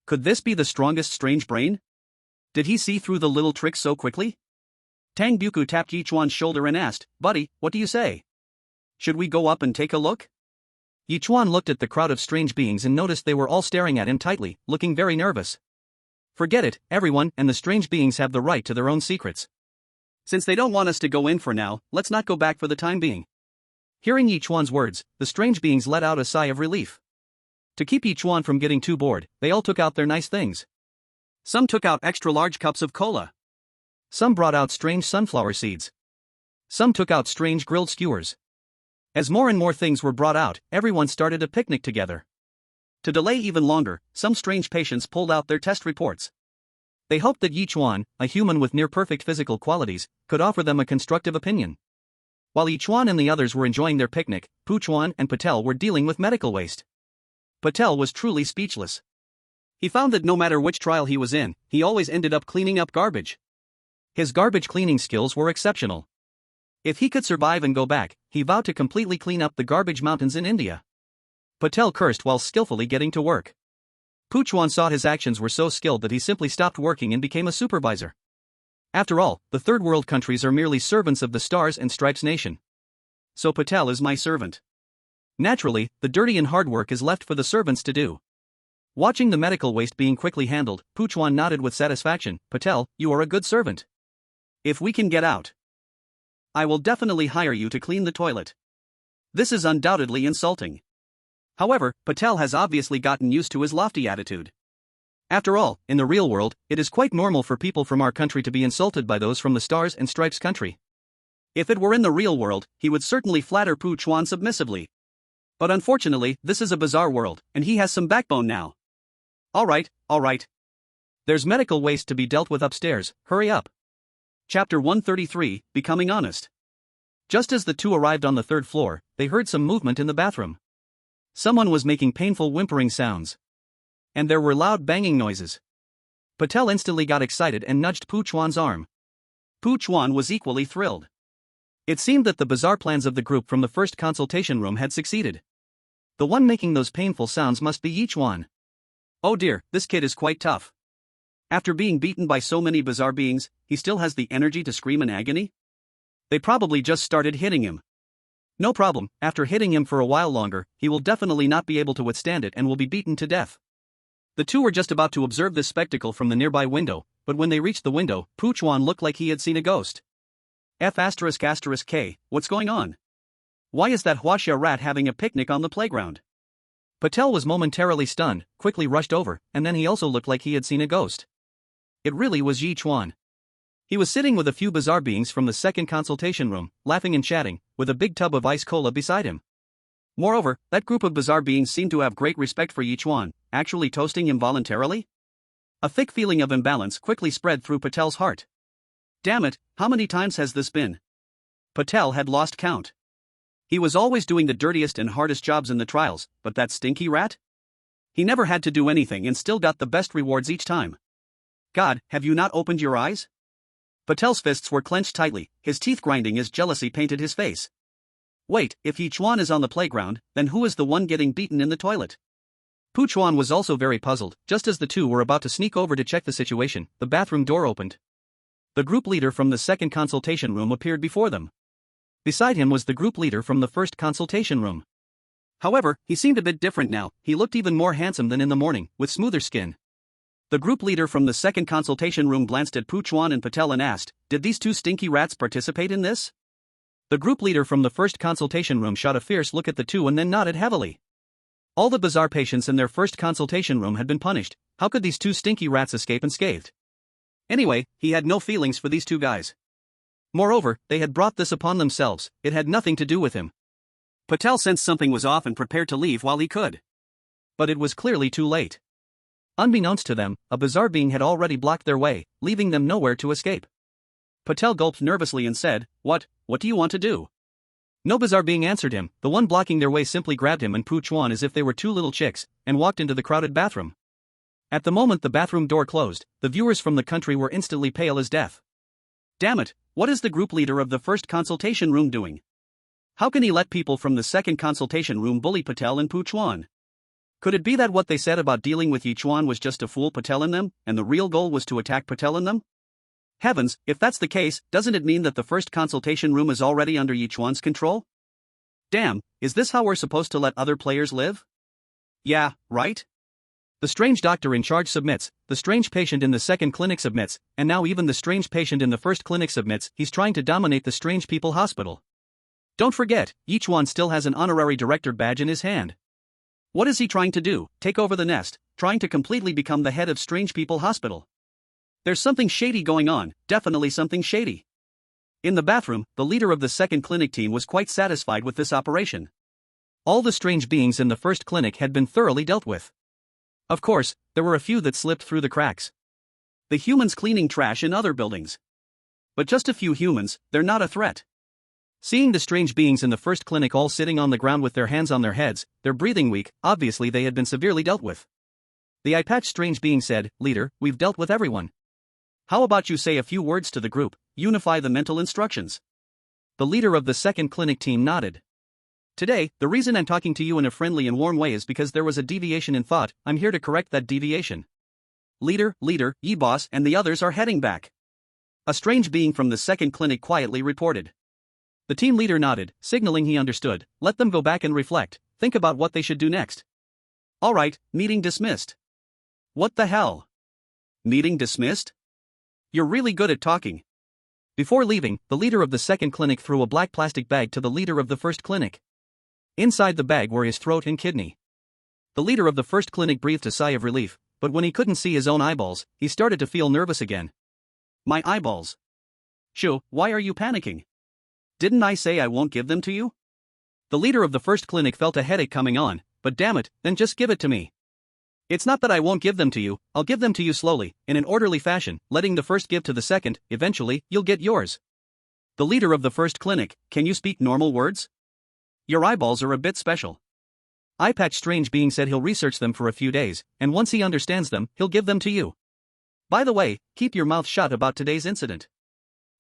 Could this be the strongest strange brain? Did he see through the little tricks so quickly? Tang Buku tapped Ye Chuan's shoulder and asked, buddy, what do you say? Should we go up and take a look? Ye Chuan looked at the crowd of strange beings and noticed they were all staring at him tightly, looking very nervous. Forget it, everyone and the strange beings have the right to their own secrets. Since they don't want us to go in for now, let's not go back for the time being. Hearing Ye Chuan's words, the strange beings let out a sigh of relief. To keep Ye Chuan from getting too bored, they all took out their nice things. Some took out extra-large cups of cola. Some brought out strange sunflower seeds. Some took out strange grilled skewers. As more and more things were brought out, everyone started a picnic together. To delay even longer, some strange patients pulled out their test reports. They hoped that Ye Chuan, a human with near-perfect physical qualities, could offer them a constructive opinion. While Ye Chuan and the others were enjoying their picnic, Pu Chuan and Patel were dealing with medical waste. Patel was truly speechless. He found that no matter which trial he was in, he always ended up cleaning up garbage. His garbage cleaning skills were exceptional. If he could survive and go back, he vowed to completely clean up the garbage mountains in India. Patel cursed while skillfully getting to work. Pu Chuan saw his actions were so skilled that he simply stopped working and became a supervisor. After all, the third world countries are merely servants of the Stars and Stripes nation. So Patel is my servant. Naturally, the dirty and hard work is left for the servants to do. Watching the medical waste being quickly handled, Pu Chuan nodded with satisfaction. Patel, you are a good servant. If we can get out, I will definitely hire you to clean the toilet. This is undoubtedly insulting. However, Patel has obviously gotten used to his lofty attitude. After all, in the real world, it is quite normal for people from our country to be insulted by those from the Stars and Stripes country. If it were in the real world, he would certainly flatter Pu Chuan submissively. But unfortunately, this is a bizarre world, and he has some backbone now. All right. There's medical waste to be dealt with upstairs, hurry up. Chapter 133, Becoming Honest. Just as the two arrived on the third floor, they heard some movement in the bathroom. Someone was making painful whimpering sounds. And there were loud banging noises. Patel instantly got excited and nudged Pu Chuan's arm. Pu Chuan was equally thrilled. It seemed that the bizarre plans of the group from the first consultation room had succeeded. The one making those painful sounds must be Ye Chuan. Oh dear, this kid is quite tough. After being beaten by so many bizarre beings, he still has the energy to scream in agony? They probably just started hitting him. No problem, after hitting him for a while longer, he will definitely not be able to withstand it and will be beaten to death. The two were just about to observe this spectacle from the nearby window, but when they reached the window, Pu Chuan looked like he had seen a ghost. F***K, what's going on? Why is that Huaxia rat having a picnic on the playground? Patel was momentarily stunned, quickly rushed over, and then he also looked like he had seen a ghost. It really was Ye Chuan. He was sitting with a few bizarre beings from the second consultation room, laughing and chatting, with a big tub of ice cola beside him. Moreover, that group of bizarre beings seemed to have great respect for Ye Chuan, actually toasting him voluntarily? A thick feeling of imbalance quickly spread through Patel's heart. Damn it, how many times has this been? Patel had lost count. He was always doing the dirtiest and hardest jobs in the trials, but that stinky rat? He never had to do anything and still got the best rewards each time. God, have you not opened your eyes? Patel's fists were clenched tightly, his teeth grinding as jealousy painted his face. Wait, if Ye Chuan is on the playground, then who is the one getting beaten in the toilet? Pu Chuan was also very puzzled. Just as the two were about to sneak over to check the situation, the bathroom door opened. The group leader from the second consultation room appeared before them. Beside him was the group leader from the first consultation room. However, he seemed a bit different now. He looked even more handsome than in the morning, with smoother skin. The group leader from the second consultation room glanced at Pu Chuan and Patel and asked, "Did these two stinky rats participate in this?" The group leader from the first consultation room shot a fierce look at the two and then nodded heavily. All the bizarre patients in their first consultation room had been punished. How could these two stinky rats escape unscathed? Anyway, he had no feelings for these two guys. Moreover, they had brought this upon themselves. It had nothing to do with him. Patel sensed something was off and prepared to leave while he could. But it was clearly too late. Unbeknownst to them, a bizarre being had already blocked their way, leaving them nowhere to escape. Patel gulped nervously and said, What do you want to do?" No bizarre being answered him. The one blocking their way simply grabbed him and Pu Chuan as if they were two little chicks, and walked into the crowded bathroom. At the moment the bathroom door closed, the viewers from the country were instantly pale as death. Damn it, what is the group leader of the first consultation room doing? How can he let people from the second consultation room bully Patel and Pu Chuan? Could it be that what they said about dealing with Yichuan was just to fool Patel and them, and the real goal was to attack Patel and them? Heavens, if that's the case, doesn't it mean that the first consultation room is already under Yichuan's control? Damn, is this how we're supposed to let other players live? Yeah, right? The strange doctor in charge submits, the strange patient in the second clinic submits, and now even the strange patient in the first clinic submits. He's trying to dominate the strange people hospital. Don't forget, Yichuan still has an honorary director badge in his hand. What is he trying to do? Take over the nest, trying to completely become the head of strange people hospital. There's something shady going on, definitely something shady. In the bathroom, the leader of the second clinic team was quite satisfied with this operation. All the strange beings in the first clinic had been thoroughly dealt with. Of course, there were a few that slipped through the cracks. The humans cleaning trash in other buildings. But just a few humans, they're not a threat. Seeing the strange beings in the first clinic all sitting on the ground with their hands on their heads, their breathing weak, obviously they had been severely dealt with. The eye-patched strange being said, "Leader, we've dealt with everyone. How about you say a few words to the group, unify the mental instructions?" The leader of the second clinic team nodded. "Today, the reason I'm talking to you in a friendly and warm way is because there was a deviation in thought. I'm here to correct that deviation. Leader, Ye boss and the others are heading back." A strange being from the second clinic quietly reported. The team leader nodded, signaling he understood. Let them go back and reflect, think about what they should do next. All right, meeting dismissed. What the hell? Meeting dismissed? You're really good at talking. Before leaving, the leader of the second clinic threw a black plastic bag to the leader of the first clinic. Inside the bag were his throat and kidney. The leader of the first clinic breathed a sigh of relief, but when he couldn't see his own eyeballs, he started to feel nervous again. My eyeballs. Shoo, why are you panicking? Didn't I say I won't give them to you? The leader of the first clinic felt a headache coming on, but damn it, then just give it to me. It's not that I won't give them to you, I'll give them to you slowly, in an orderly fashion, letting the first give to the second. Eventually, you'll get yours. The leader of the first clinic, can you speak normal words? Your eyeballs are a bit special. Eye-patch strange being said he'll research them for a few days, and once he understands them, he'll give them to you. By the way, keep your mouth shut about today's incident.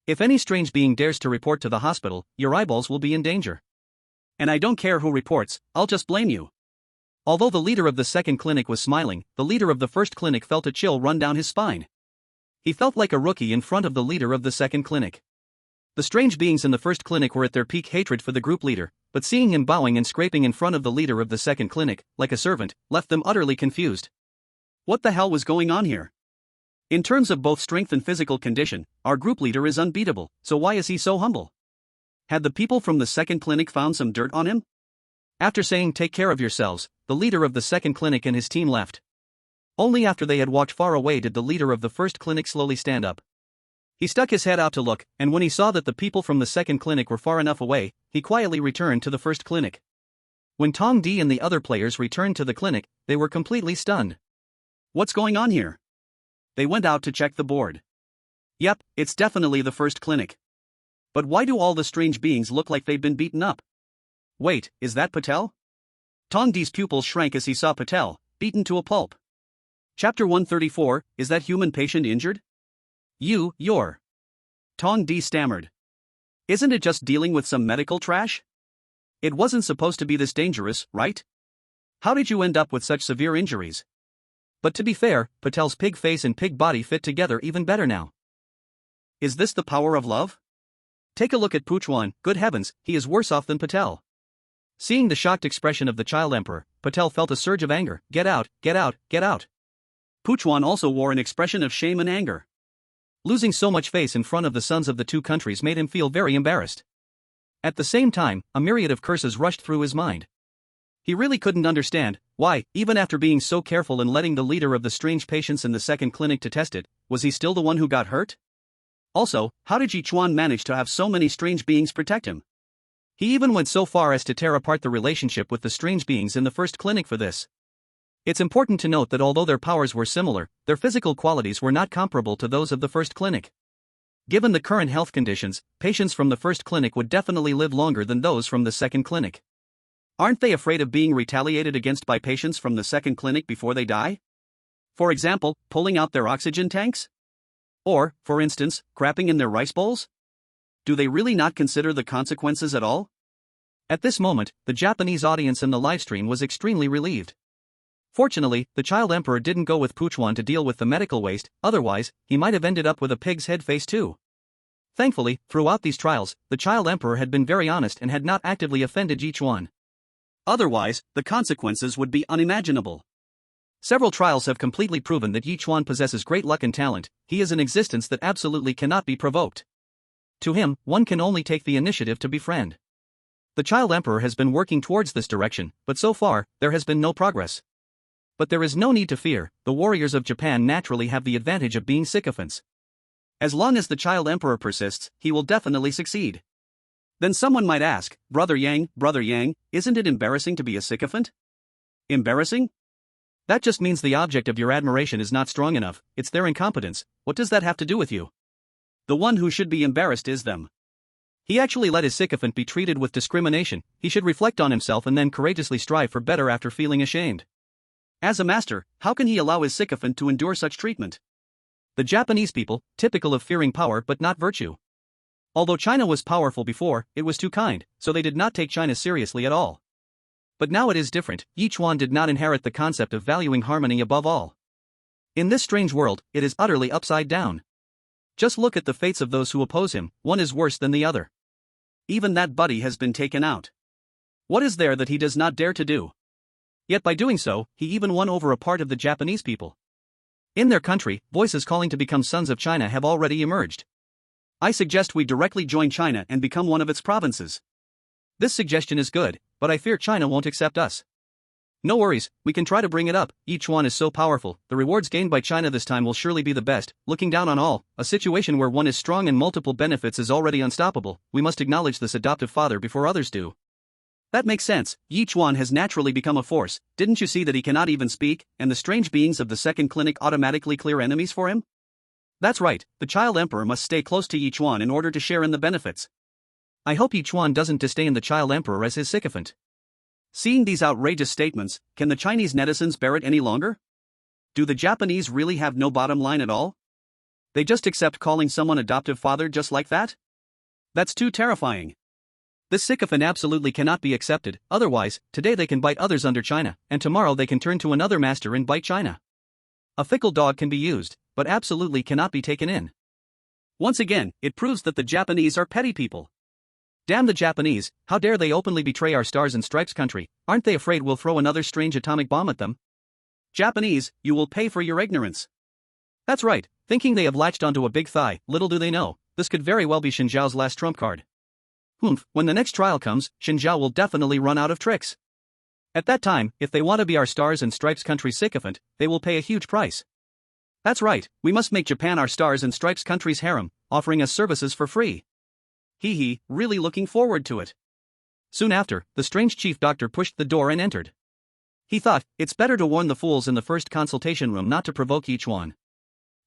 If any strange being dares to report to the hospital, your eyeballs will be in danger. And I don't care who reports, I'll just blame you. Although the leader of the second clinic was smiling, the leader of the first clinic felt a chill run down his spine. He felt like a rookie in front of the leader of the second clinic. The strange beings in the first clinic were at their peak hatred for the group leader, but seeing him bowing and scraping in front of the leader of the second clinic, like a servant, left them utterly confused. What the hell was going on here? In terms of both strength and physical condition, our group leader is unbeatable, so why is he so humble? Had the people from the second clinic found some dirt on him? After saying take care of yourselves, the leader of the second clinic and his team left. Only after they had walked far away did the leader of the first clinic slowly stand up. He stuck his head out to look, and when he saw that the people from the second clinic were far enough away, he quietly returned to the first clinic. When Tong Di and the other players returned to the clinic, they were completely stunned. What's going on here? They went out to check the board. Yep, it's definitely the first clinic. But why do all the strange beings look like they've been beaten up? Wait, is that Patel? Tong Di's pupils shrank as he saw Patel, beaten to a pulp. Chapter 134, is that human patient injured? You're Tong Di stammered. Isn't it just dealing with some medical trash? It wasn't supposed to be this dangerous, right? How did you end up with such severe injuries? But to be fair, Patel's pig face and pig body fit together even better now. Is this the power of love? Take a look at Ye Chuan, good heavens, he is worse off than Patel. Seeing the shocked expression of the child emperor, Patel felt a surge of anger. Get out, get out, get out. Ye Chuan also wore an expression of shame and anger. Losing so much face in front of the sons of the two countries made him feel very embarrassed. At the same time, a myriad of curses rushed through his mind. He really couldn't understand why, even after being so careful and letting the leader of the strange patients in the second clinic to test it, was he still the one who got hurt? Also, how did Ye Chuan manage to have so many strange beings protect him? He even went so far as to tear apart the relationship with the strange beings in the first clinic for this. It's important to note that although their powers were similar, their physical qualities were not comparable to those of the first clinic. Given the current health conditions, patients from the first clinic would definitely live longer than those from the second clinic. Aren't they afraid of being retaliated against by patients from the second clinic before they die? For example, pulling out their oxygen tanks? Or, for instance, crapping in their rice bowls? Do they really not consider the consequences at all? At this moment, the Japanese audience in the livestream was extremely relieved. Fortunately, the child emperor didn't go with Ye Chuan to deal with the medical waste, otherwise, he might have ended up with a pig's head face too. Thankfully, throughout these trials, the child emperor had been very honest and had not actively offended Ye Chuan. Otherwise, the consequences would be unimaginable. Several trials have completely proven that Ye Chuan possesses great luck and talent. He is an existence that absolutely cannot be provoked. To him, one can only take the initiative to befriend. The child emperor has been working towards this direction, but so far, there has been no progress. But there is no need to fear, the warriors of Japan naturally have the advantage of being sycophants. As long as the child emperor persists, he will definitely succeed. Then someone might ask, Brother Yang, isn't it embarrassing to be a sycophant? Embarrassing? That just means the object of your admiration is not strong enough, it's their incompetence. What does that have to do with you? The one who should be embarrassed is them. He actually let his sycophant be treated with discrimination. He should reflect on himself and then courageously strive for better after feeling ashamed. As a master, how can he allow his sycophant to endure such treatment? The Japanese people, typical of fearing power but not virtue. Although China was powerful before, it was too kind, so they did not take China seriously at all. But now it is different. Ye Chuan did not inherit the concept of valuing harmony above all. In this strange world, it is utterly upside down. Just look at the fates of those who oppose him, one is worse than the other. Even that buddy has been taken out. What is there that he does not dare to do? Yet by doing so, he even won over a part of the Japanese people. In their country, voices calling to become sons of China have already emerged. I suggest we directly join China and become one of its provinces. This suggestion is good, but I fear China won't accept us. No worries, we can try to bring it up. Ye Chuan is so powerful, the rewards gained by China this time will surely be the best. Looking down on all, a situation where one is strong and multiple benefits is already unstoppable, we must acknowledge this adoptive father before others do. That makes sense. Ye Chuan has naturally become a force. Didn't you see that he cannot even speak, and the strange beings of the second clinic automatically clear enemies for him? That's right, the child emperor must stay close to Ye Chuan in order to share in the benefits. I hope Ye Chuan doesn't disdain the child emperor as his sycophant. Seeing these outrageous statements, can the Chinese netizens bear it any longer? Do the Japanese really have no bottom line at all? They just accept calling someone adoptive father just like that? That's too terrifying. This sycophant absolutely cannot be accepted, otherwise, today they can bite others under China, and tomorrow they can turn to another master and bite China. A fickle dog can be used, but absolutely cannot be taken in. Once again, it proves that the Japanese are petty people. Damn the Japanese, how dare they openly betray our Stars and Stripes country, aren't they afraid we'll throw another strange atomic bomb at them? Japanese, you will pay for your ignorance. That's right, thinking they have latched onto a big thigh, little do they know, this could very well be Shen Zhao's last trump card. When the next trial comes, Shen Zhao will definitely run out of tricks. At that time, if they want to be our Stars and Stripes country's sycophant, they will pay a huge price. That's right, we must make Japan our Stars and Stripes country's harem, offering us services for free. Really looking forward to it. Soon after, the strange chief doctor pushed the door and entered. He thought, it's better to warn the fools in the first consultation room not to provoke Ye Chuan.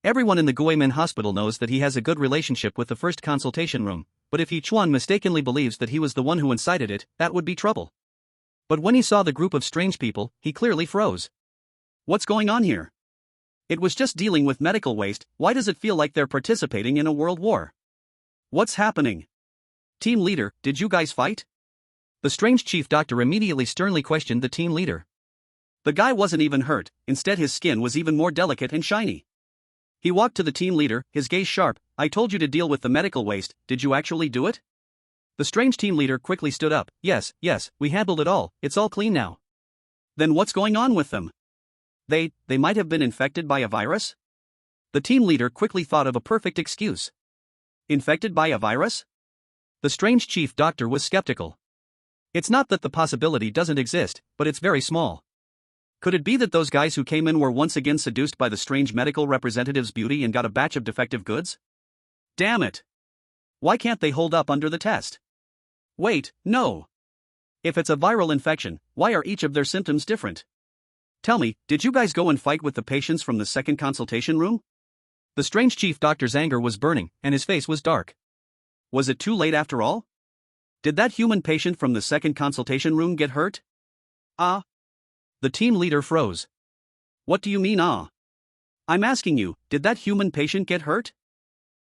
Everyone in the Guimin hospital knows that he has a good relationship with the first consultation room, but if Ye Chuan mistakenly believes that he was the one who incited it, that would be trouble. But when he saw the group of strange people, he clearly froze. What's going on here? It was just dealing with medical waste, why does it feel like they're participating in a world war? What's happening? Team leader, did you guys fight? The strange chief doctor immediately sternly questioned the team leader. The guy wasn't even hurt, instead his skin was even more delicate and shiny. He walked to the team leader, his gaze sharp. I told you to deal with the medical waste, did you actually do it? The strange team leader quickly stood up. Yes, we handled it all, it's all clean now. Then what's going on with them? They might have been infected by a virus? The team leader quickly thought of a perfect excuse. Infected by a virus? The strange chief doctor was skeptical. It's not that the possibility doesn't exist, but it's very small. Could it be that those guys who came in were once again seduced by the strange medical representative's beauty and got a batch of defective goods? Damn it! Why can't they hold up under the test? Wait, no. If it's a viral infection, why are each of their symptoms different? Tell me, did you guys go and fight with the patients from the second consultation room? The strange chief doctor's anger was burning, and his face was dark. Was it too late after all? Did that human patient from the second consultation room get hurt? Ah. The team leader froze. What do you mean ah? I'm asking you, did that human patient get hurt?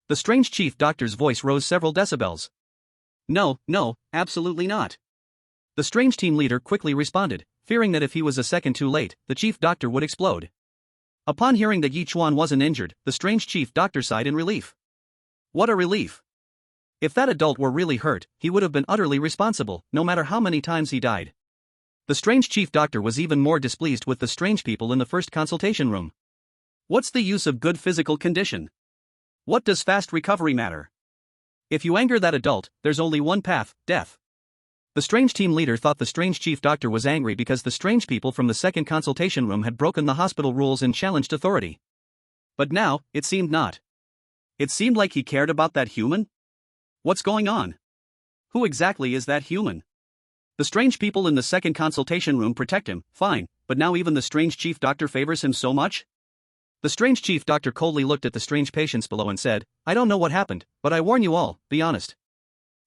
The strange chief doctor's voice rose several decibels. No, absolutely not. The strange team leader quickly responded, fearing that if he was a second too late, the chief doctor would explode. Upon hearing that Ye Chuan wasn't injured, the strange chief doctor sighed in relief. What a relief! If that adult were really hurt, he would have been utterly responsible, no matter how many times he died. The strange chief doctor was even more displeased with the strange people in the first consultation room. What's the use of good physical condition? What does fast recovery matter? If you anger that adult, there's only one path, death. The strange team leader thought the strange chief doctor was angry because the strange people from the second consultation room had broken the hospital rules and challenged authority. But now, it seemed not. It seemed like he cared about that human? What's going on? Who exactly is that human? The strange people in the second consultation room protect him, fine, but now even the strange chief doctor favors him so much? The strange chief doctor coldly looked at the strange patients below and said, I don't know what happened, but I warn you all, be honest.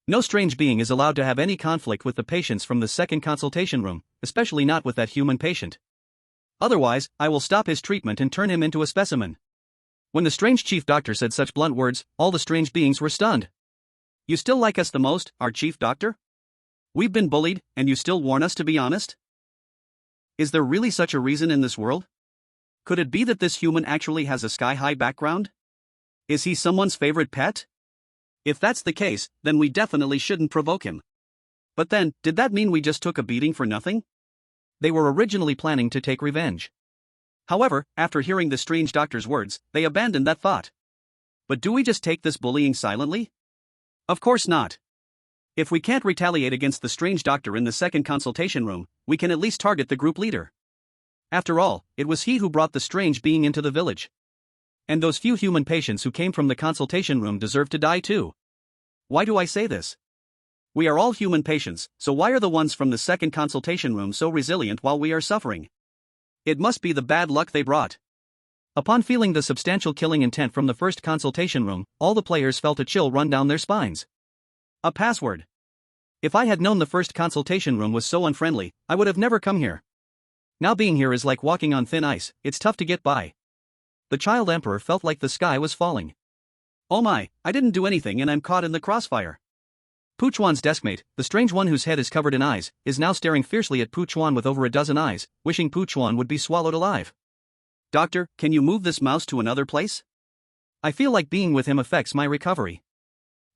No strange being is allowed to have any conflict with the patients from the second consultation room, especially not with that human patient. Otherwise, I will stop his treatment and turn him into a specimen. When the strange chief doctor said such blunt words, all the strange beings were stunned. You still like us the most, our chief doctor? We've been bullied, and you still warn us to be honest? Is there really such a reason in this world? Could it be that this human actually has a sky-high background? Is he someone's favorite pet? If that's the case, then we definitely shouldn't provoke him. But then, did that mean we just took a beating for nothing? They were originally planning to take revenge. However, after hearing the strange doctor's words, they abandoned that thought. But do we just take this bullying silently? Of course not. If we can't retaliate against the strange doctor in the second consultation room, we can at least target the group leader. After all, it was he who brought the strange being into the village. And those few human patients who came from the consultation room deserve to die too. Why do I say this? We are all human patients, so why are the ones from the second consultation room so resilient while we are suffering? It must be the bad luck they brought. Upon feeling the substantial killing intent from the first consultation room, all the players felt a chill run down their spines. A password. If I had known the first consultation room was so unfriendly, I would have never come here. Now being here is like walking on thin ice, it's tough to get by. The child emperor felt like the sky was falling. Oh my, I didn't do anything and I'm caught in the crossfire. Pu Chuan's deskmate, the strange one whose head is covered in eyes, is now staring fiercely at Pu Chuan with over a dozen eyes, wishing Pu Chuan would be swallowed alive. Doctor, can you move this mouse to another place? I feel like being with him affects my recovery.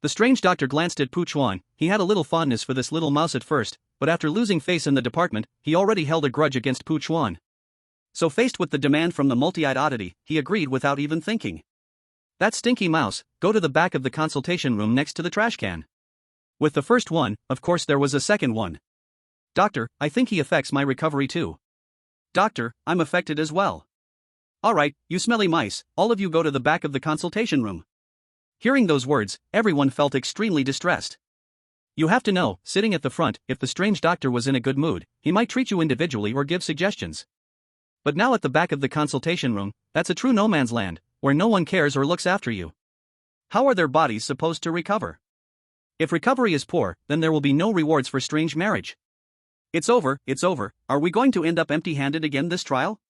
The strange doctor glanced at Pu Chuan. He had a little fondness for this little mouse at first, but after losing face in the department, he already held a grudge against Pu Chuan. So faced with the demand from the multi-eyed oddity, he agreed without even thinking. That stinky mouse, go to the back of the consultation room next to the trash can. With the first one, of course there was a second one. Doctor, I think he affects my recovery too. Doctor, I'm affected as well. Alright, you smelly mice, all of you go to the back of the consultation room. Hearing those words, everyone felt extremely distressed. You have to know, sitting at the front, if the strange doctor was in a good mood, he might treat you individually or give suggestions. But now at the back of the consultation room, that's a true no man's land, where no one cares or looks after you. How are their bodies supposed to recover? If recovery is poor, then there will be no rewards for strange marriage. It's over, are we going to end up empty-handed again this trial?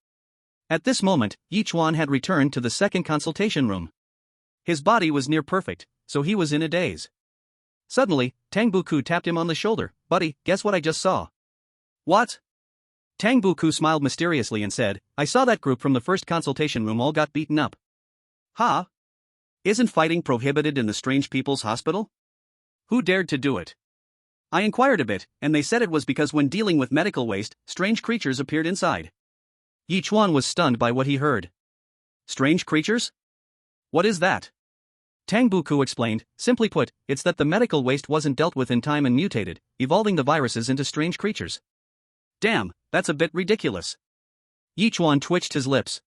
At this moment, Yichuan had returned to the second consultation room. His body was near perfect, so he was in a daze. Suddenly, Tang Buku tapped him on the shoulder. "Buddy, guess what I just saw?" "What?" Tang Buku smiled mysteriously and said, "I saw that group from the first consultation room all got beaten up." "Huh? Isn't fighting prohibited in the strange people's hospital? Who dared to do it?" I inquired a bit, and they said it was because when dealing with medical waste, strange creatures appeared inside. Yichuan was stunned by what he heard. Strange creatures? What is that? Tang Buku explained, simply put, it's that the medical waste wasn't dealt with in time and mutated, evolving the viruses into strange creatures. Damn, that's a bit ridiculous. Yichuan twitched his lips.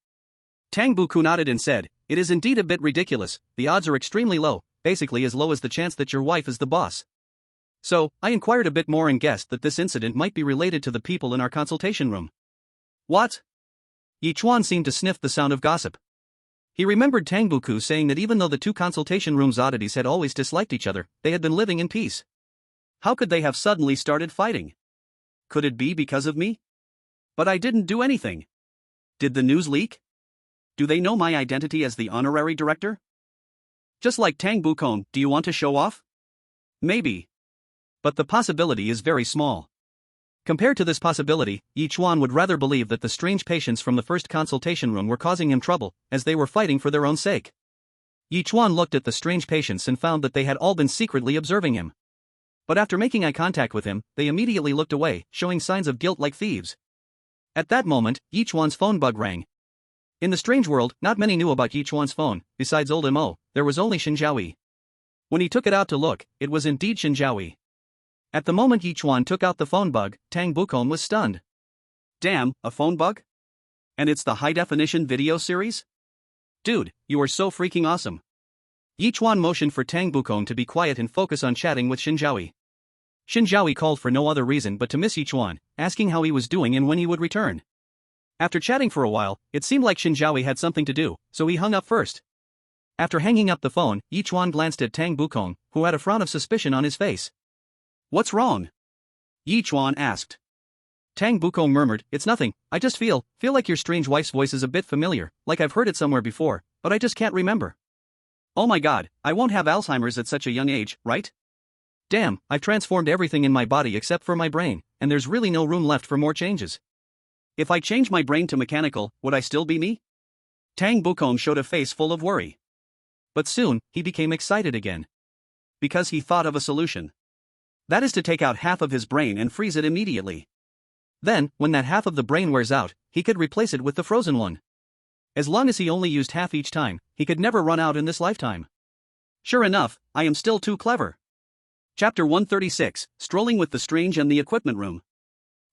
Tang Buku nodded and said, it is indeed a bit ridiculous, the odds are extremely low, basically as low as the chance that your wife is the boss. So, I inquired a bit more and guessed that this incident might be related to the people in our consultation room. What? Yichuan seemed to sniff the sound of gossip. He remembered Tang Buku saying that even though the two consultation room's oddities had always disliked each other, they had been living in peace. How could they have suddenly started fighting? Could it be because of me? But I didn't do anything. Did the news leak? Do they know my identity as the honorary director? Just like Tang Bukong, do you want to show off? Maybe. But the possibility is very small. Compared to this possibility, Yichuan would rather believe that the strange patients from the first consultation room were causing him trouble, as they were fighting for their own sake. Yichuan looked at the strange patients and found that they had all been secretly observing him. But after making eye contact with him, they immediately looked away, showing signs of guilt like thieves. At that moment, Yichuan's phone bug rang. In the strange world, not many knew about Yichuan's phone. Besides old Mo, there was only Shen Zhaoyi. When he took it out to look, it was indeed Shen Zhaoyi. At the moment Yichuan took out the phone bug, Tang Bukong was stunned. Damn, a phone bug? And it's the high-definition video series? Dude, you are so freaking awesome. Yichuan motioned for Tang Bukong to be quiet and focus on chatting with Shen Zhaoyi. Shen Zhaoyi called for no other reason but to miss Yichuan, asking how he was doing and when he would return. After chatting for a while, it seemed like Shen Zhaoyi had something to do, so he hung up first. After hanging up the phone, Yichuan glanced at Tang Bukong, who had a frown of suspicion on his face. What's wrong? Yichuan asked. Tang Bukong murmured, it's nothing, I just feel like your strange wife's voice is a bit familiar, like I've heard it somewhere before, but I just can't remember. Oh my god, I won't have Alzheimer's at such a young age, right? Damn, I've transformed everything in my body except for my brain, and there's really no room left for more changes. If I change my brain to mechanical, would I still be me? Tang Bukong showed a face full of worry. But soon, he became excited again. Because he thought of a solution. That is to take out half of his brain and freeze it immediately. Then, when that half of the brain wears out, he could replace it with the frozen one. As long as he only used half each time, he could never run out in this lifetime. Sure enough, I am still too clever. Chapter 136, Strolling with the Strange and the Equipment Room.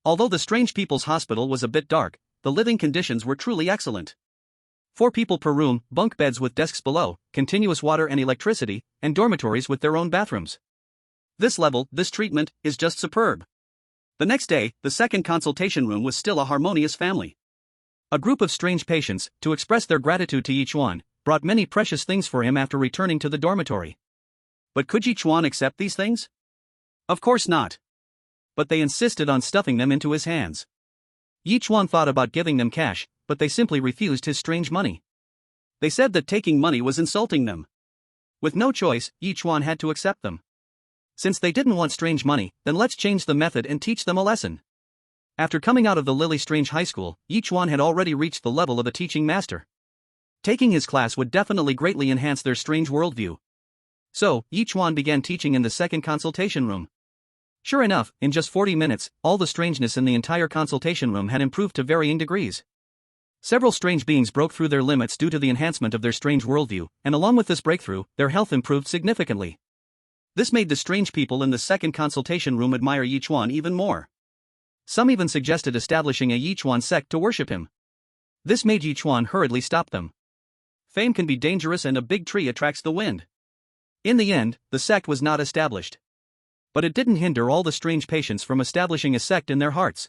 Although the strange people's hospital was a bit dark, the living conditions were truly excellent. 4 people per room, bunk beds with desks below, continuous water and electricity, and dormitories with their own bathrooms. This level, this treatment, is just superb. The next day, the second consultation room was still a harmonious family. A group of strange patients, to express their gratitude to Yichuan, brought many precious things for him after returning to the dormitory. But could Yichuan accept these things? Of course not. But they insisted on stuffing them into his hands. Yichuan thought about giving them cash, but they simply refused his strange money. They said that taking money was insulting them. With no choice, Yichuan had to accept them. Since they didn't want strange money, then let's change the method and teach them a lesson. After coming out of the Lily Strange High School, Yichuan had already reached the level of a teaching master. Taking his class would definitely greatly enhance their strange worldview. So, Yichuan began teaching in the second consultation room. Sure enough, in just 40 minutes, all the strangeness in the entire consultation room had improved to varying degrees. Several strange beings broke through their limits due to the enhancement of their strange worldview, and along with this breakthrough, their health improved significantly. This made the strange people in the second consultation room admire Yichuan even more. Some even suggested establishing a Yichuan sect to worship him. This made Yichuan hurriedly stop them. Fame can be dangerous and a big tree attracts the wind. In the end, the sect was not established. But it didn't hinder all the strange patients from establishing a sect in their hearts.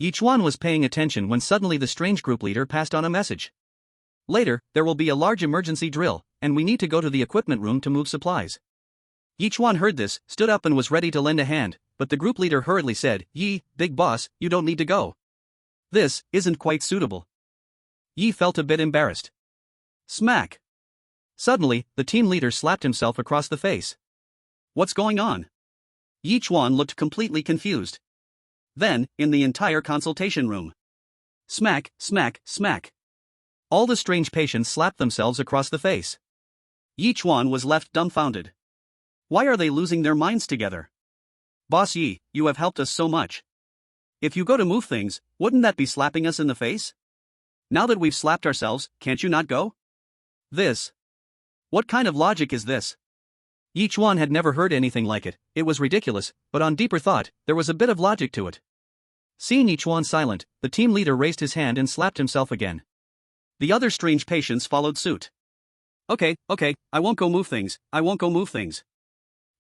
Yichuan was paying attention when suddenly the strange group leader passed on a message. Later, there will be a large emergency drill, and we need to go to the equipment room to move supplies. Yichuan heard this, stood up and was ready to lend a hand, but the group leader hurriedly said, Yi, big boss, you don't need to go. This isn't quite suitable. Yi felt a bit embarrassed. Smack. Suddenly, the team leader slapped himself across the face. What's going on? Ye Chuan looked completely confused. Then, in the entire consultation room. Smack, smack, smack. All the strange patients slapped themselves across the face. Ye Chuan was left dumbfounded. Why are they losing their minds together? Boss Yi, you have helped us so much. If you go to move things, wouldn't that be slapping us in the face? Now that we've slapped ourselves, can't you not go? What kind of logic is this? Ye Chuan had never heard anything like it. It was ridiculous, but on deeper thought, there was a bit of logic to it. Seeing Ye Chuan silent, the team leader raised his hand and slapped himself again. The other strange patients followed suit. Okay, I won't go move things,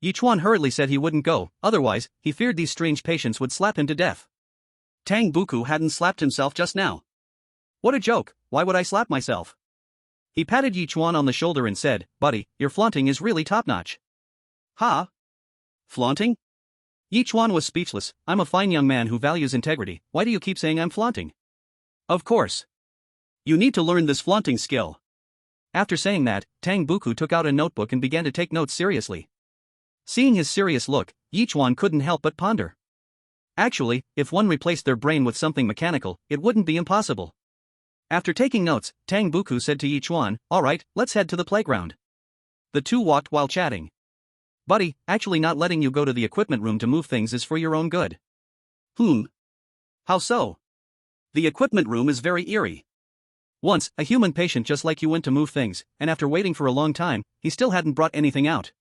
Ye Chuan hurriedly said he wouldn't go, otherwise, he feared these strange patients would slap him to death. Tang Buku hadn't slapped himself just now. What a joke, why would I slap myself? He patted Ye Chuan on the shoulder and said, "Buddy, your flaunting is really top-notch." Ha? Flaunting? Ye Chuan was speechless. "I'm a fine young man who values integrity, why do you keep saying I'm flaunting?" Of course. You need to learn this flaunting skill. After saying that, Tang Buku took out a notebook and began to take notes seriously. Seeing his serious look, Ye Chuan couldn't help but ponder. Actually, if one replaced their brain with something mechanical, it wouldn't be impossible. After taking notes, Tang Buku said to Ye Chuan, "Alright, let's head to the playground." The two walked while chatting. "Buddy, actually not letting you go to the equipment room to move things is for your own good." How so? The equipment room is very eerie. Once, a human patient just like you went to move things, and after waiting for a long time, he still hadn't brought anything out.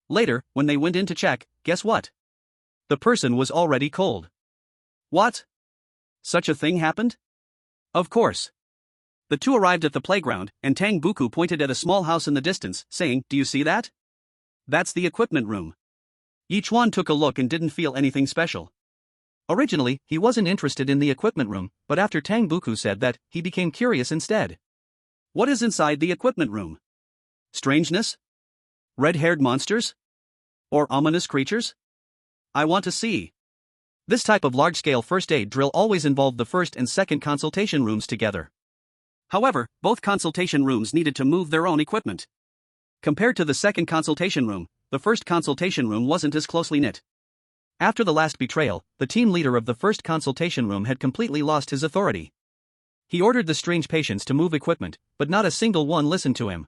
Later, when they went in to check, guess what? The person was already cold. What? Such a thing happened? Of course. The two arrived at the playground, and Tang Buku pointed at a small house in the distance, saying, "Do you see that? That's the equipment room." Ye Chuan took a look and didn't feel anything special. Originally, he wasn't interested in the equipment room, but after Tang Buku said that, he became curious instead. What is inside the equipment room? Strangeness? Red-haired monsters? Or ominous creatures? I want to see. This type of large-scale first aid drill always involved the first and second consultation rooms together. However, both consultation rooms needed to move their own equipment. Compared to the second consultation room, the first consultation room wasn't as closely knit. After the last betrayal, the team leader of the first consultation room had completely lost his authority. He ordered the strange patients to move equipment, but not a single one listened to him.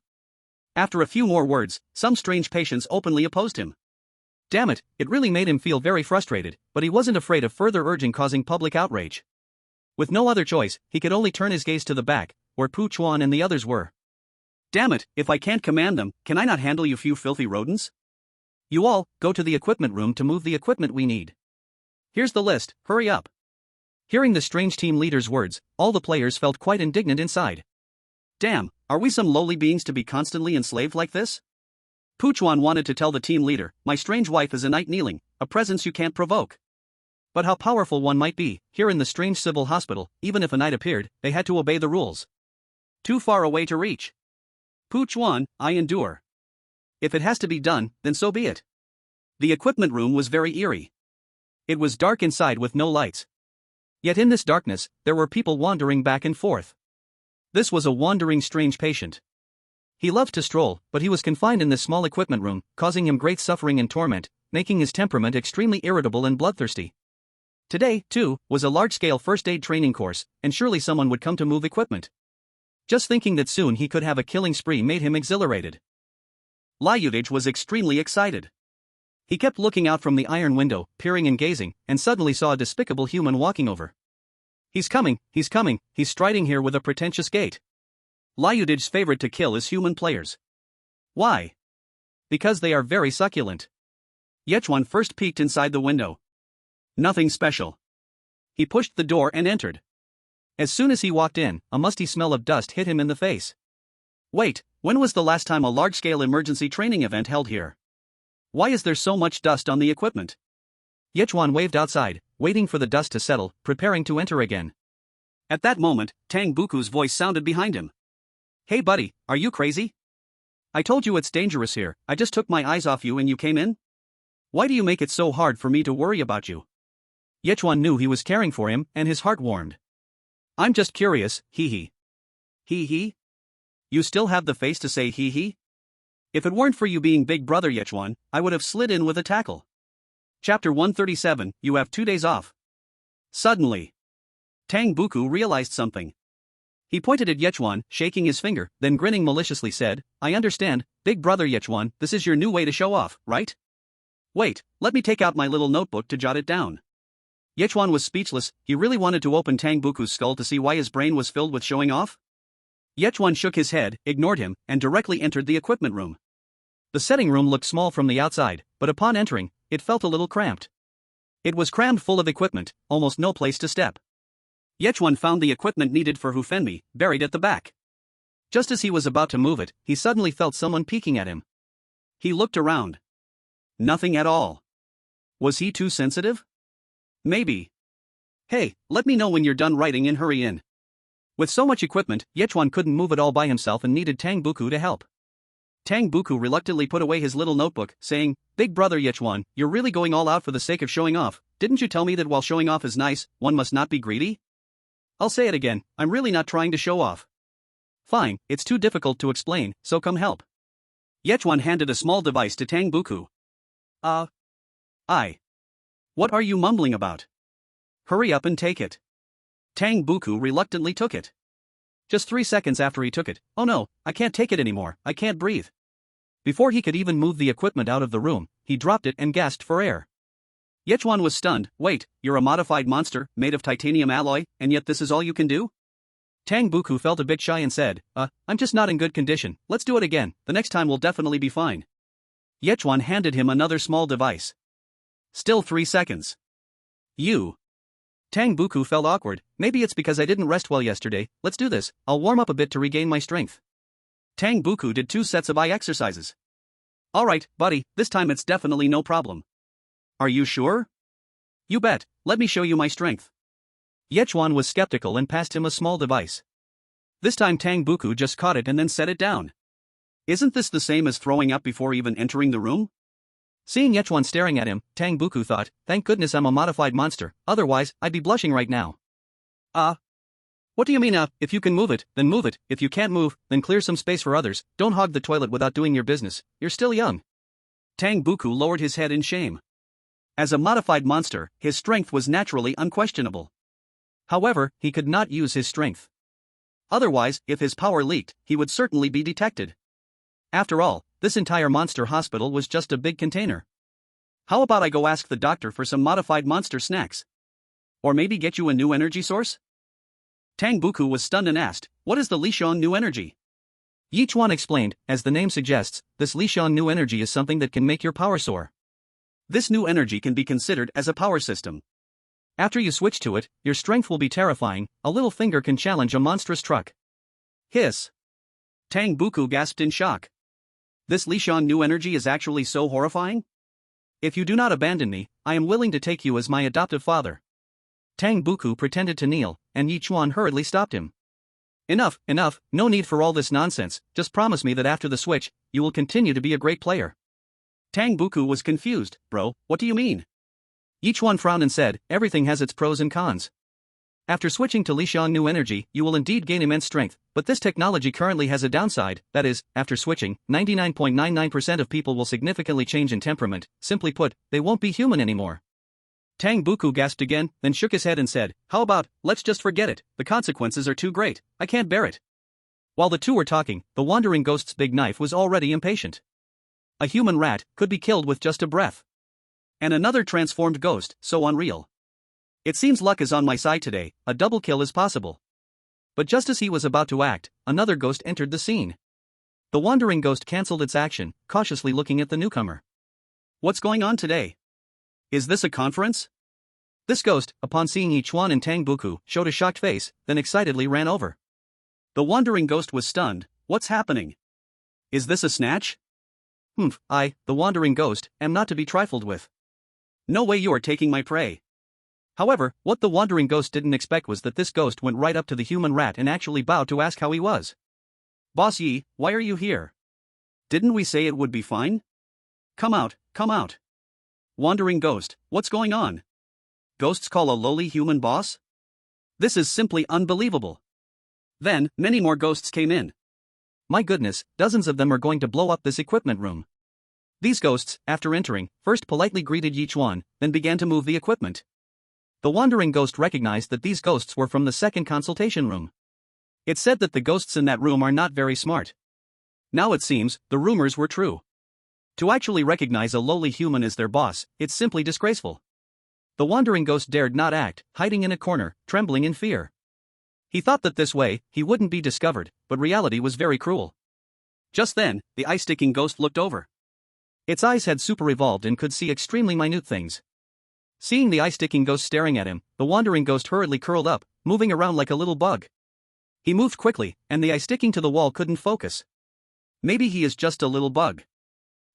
After a few more words, some strange patients openly opposed him. Damn it, it really made him feel very frustrated, but he wasn't afraid of further urging causing public outrage. With no other choice, he could only turn his gaze to the back, where Pu Chuan and the others were. Damn it, if I can't command them, can I not handle you few filthy rodents? You all, go to the equipment room to move the equipment we need. Here's the list, hurry up. Hearing the strange team leader's words, all the players felt quite indignant inside. Damn, are we some lowly beings to be constantly enslaved like this? Pu Chuan wanted to tell the team leader, "My strange wife is a knight kneeling, a presence you can't provoke." But how powerful one might be, here in the strange civil hospital, even if a knight appeared, they had to obey the rules. Too far away to reach. Pu Chuan, I endure. If it has to be done, then so be it. The equipment room was very eerie. It was dark inside with no lights. Yet in this darkness, there were people wandering back and forth. This was a wandering strange patient. He loved to stroll, but he was confined in this small equipment room, causing him great suffering and torment, making his temperament extremely irritable and bloodthirsty. Today, too, was a large-scale first aid training course, and surely someone would come to move equipment. Just thinking that soon he could have a killing spree made him exhilarated. Liutage was extremely excited. He kept looking out from the iron window, peering and gazing, and suddenly saw a despicable human walking over. He's coming, he's striding here with a pretentious gait. Liutage's favorite to kill is human players. Why? Because they are very succulent. Yichuan first peeked inside the window. Nothing special. He pushed the door and entered. As soon as he walked in, a musty smell of dust hit him in the face. Wait, when was the last time a large-scale emergency training event held here? Why is there so much dust on the equipment? Yichuan waved outside, waiting for the dust to settle, preparing to enter again. At that moment, Tang Buku's voice sounded behind him. "Hey buddy, are you crazy? I told you it's dangerous here, I just took my eyes off you and you came in? Why do you make it so hard for me to worry about you?" Yichuan knew he was caring for him, and his heart warmed. "I'm just curious, hee hee." Hee hee? You still have the face to say hee hee? If it weren't for you being big brother Yichuan, I would have slid in with a tackle. Chapter 137, You have 2 days off. Suddenly, Tang Buku realized something. He pointed at Yichuan, shaking his finger, then grinning maliciously said, I understand, big brother Yichuan, this is your new way to show off, right? Wait, let me take out my little notebook to jot it down. Yichuan was speechless. He really wanted to open Tang Buku's skull to see why his brain was filled with showing off. Yichuan shook his head, ignored him, and directly entered the equipment room. The setting room looked small from the outside, but upon entering, it felt a little cramped. It was crammed full of equipment, almost no place to step. Yichuan found the equipment needed for Hufenmi, buried at the back. Just as he was about to move it, he suddenly felt someone peeking at him. He looked around. Nothing at all. Was he too sensitive? Maybe. Hey, let me know when you're done writing and hurry in. With so much equipment, Yichuan couldn't move it all by himself and needed Tang Buku to help. Tang Buku reluctantly put away his little notebook, saying, Big brother Yichuan, you're really going all out for the sake of showing off. Didn't you tell me that while showing off is nice, one must not be greedy? I'll say it again, I'm really not trying to show off. Fine, it's too difficult to explain, so come help. Yichuan handed a small device to Tang Buku. What are you mumbling about? Hurry up and take it. Tang Buku reluctantly took it. Just 3 seconds after he took it, oh no, I can't take it anymore, I can't breathe. Before he could even move the equipment out of the room, he dropped it and gasped for air. Yichuan was stunned. Wait, you're a modified monster, made of titanium alloy, and yet this is all you can do? Tang Buku felt a bit shy and said, I'm just not in good condition, let's do it again, the next time will definitely be fine. Yichuan handed him another small device. Still 3 seconds. Tang Buku felt awkward. Maybe it's because I didn't rest well yesterday. Let's do this, I'll warm up a bit to regain my strength. Tang Buku did 2 sets of eye exercises. Alright, buddy, this time it's definitely no problem. Are you sure? You bet, let me show you my strength. Yichuan was skeptical and passed him a small device. This time Tang Buku just caught it and then set it down. Isn't this the same as throwing up before even entering the room? Seeing Yichuan staring at him, Tang Buku thought, thank goodness I'm a modified monster, otherwise, I'd be blushing right now. What do you mean, if you can move it, then move it, if you can't move, then clear some space for others, don't hog the toilet without doing your business, you're still young. Tang Buku lowered his head in shame. As a modified monster, his strength was naturally unquestionable. However, he could not use his strength. Otherwise, if his power leaked, he would certainly be detected. After all, this entire monster hospital was just a big container. How about I go ask the doctor for some modified monster snacks? Or maybe get you a new energy source? Tang Buku was stunned and asked, what is the Lishan new energy? Yichuan explained, as the name suggests, this Lishan new energy is something that can make your power soar. This new energy can be considered as a power system. After you switch to it, your strength will be terrifying, a little finger can challenge a monstrous truck. Hiss. Tang Buku gasped in shock. This Lishan new energy is actually so horrifying? If you do not abandon me, I am willing to take you as my adoptive father. Tang Buku pretended to kneel, and Yichuan hurriedly stopped him. Enough, no need for all this nonsense, just promise me that after the switch, you will continue to be a great player. Tang Buku was confused. Bro, what do you mean? Yichuan frowned and said, everything has its pros and cons. After switching to Lishan new energy, you will indeed gain immense strength, but this technology currently has a downside, that is, after switching, 99.99% of people will significantly change in temperament, simply put, they won't be human anymore. Tang Buku gasped again, then shook his head and said, how about, let's just forget it, the consequences are too great, I can't bear it. While the two were talking, the wandering ghost's big knife was already impatient. A human rat could be killed with just a breath. And another transformed ghost, so unreal. It seems luck is on my side today, a double kill is possible. But just as he was about to act, another ghost entered the scene. The wandering ghost cancelled its action, cautiously looking at the newcomer. What's going on today? Is this a conference? This ghost, upon seeing Yichuan and Tang Buku, showed a shocked face, then excitedly ran over. The wandering ghost was stunned. What's happening? Is this a snatch? I, the wandering ghost, am not to be trifled with. No way you are taking my prey. However, what the wandering ghost didn't expect was that this ghost went right up to the human rat and actually bowed to ask how he was. Boss Yi, why are you here? Didn't we say it would be fine? Come out, come out. Wandering ghost, what's going on? Ghosts call a lowly human boss? This is simply unbelievable. Then, many more ghosts came in. my goodness, dozens of them are going to blow up this equipment room. These ghosts, after entering, first politely greeted Ye Chuan, then began to move the equipment. The wandering ghost recognized that these ghosts were from the second consultation room. It said that the ghosts in that room are not very smart. Now it seems, the rumors were true. To actually recognize a lowly human as their boss, it's simply disgraceful. The wandering ghost dared not act, hiding in a corner, trembling in fear. He thought that this way, he wouldn't be discovered, but reality was very cruel. Just then, the eye-sticking ghost looked over. Its eyes had super-evolved and could see extremely minute things. Seeing the eye-sticking ghost staring at him, the wandering ghost hurriedly curled up, moving around like a little bug. He moved quickly, and the eye sticking to the wall couldn't focus. Maybe he is just a little bug.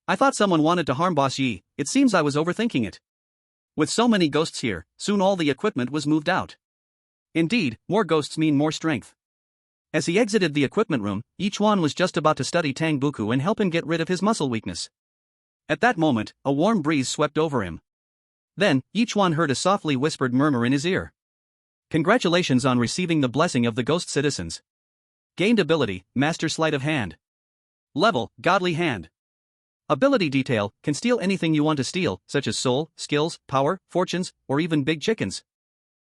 I thought someone wanted to harm Boss Yi, it seems I was overthinking it. With so many ghosts here, soon all the equipment was moved out. Indeed, more ghosts mean more strength. As he exited the equipment room, Ye Chuan was just about to study Tang Buku and help him get rid of his muscle weakness. At that moment, a warm breeze swept over him. Then, Ye Chuan heard a softly whispered murmur in his ear. Congratulations on receiving the blessing of the ghost citizens. Gained ability, Master Sleight of Hand. Level, Godly Hand. Ability detail, can steal anything you want to steal, such as soul, skills, power, fortunes, or even big chickens.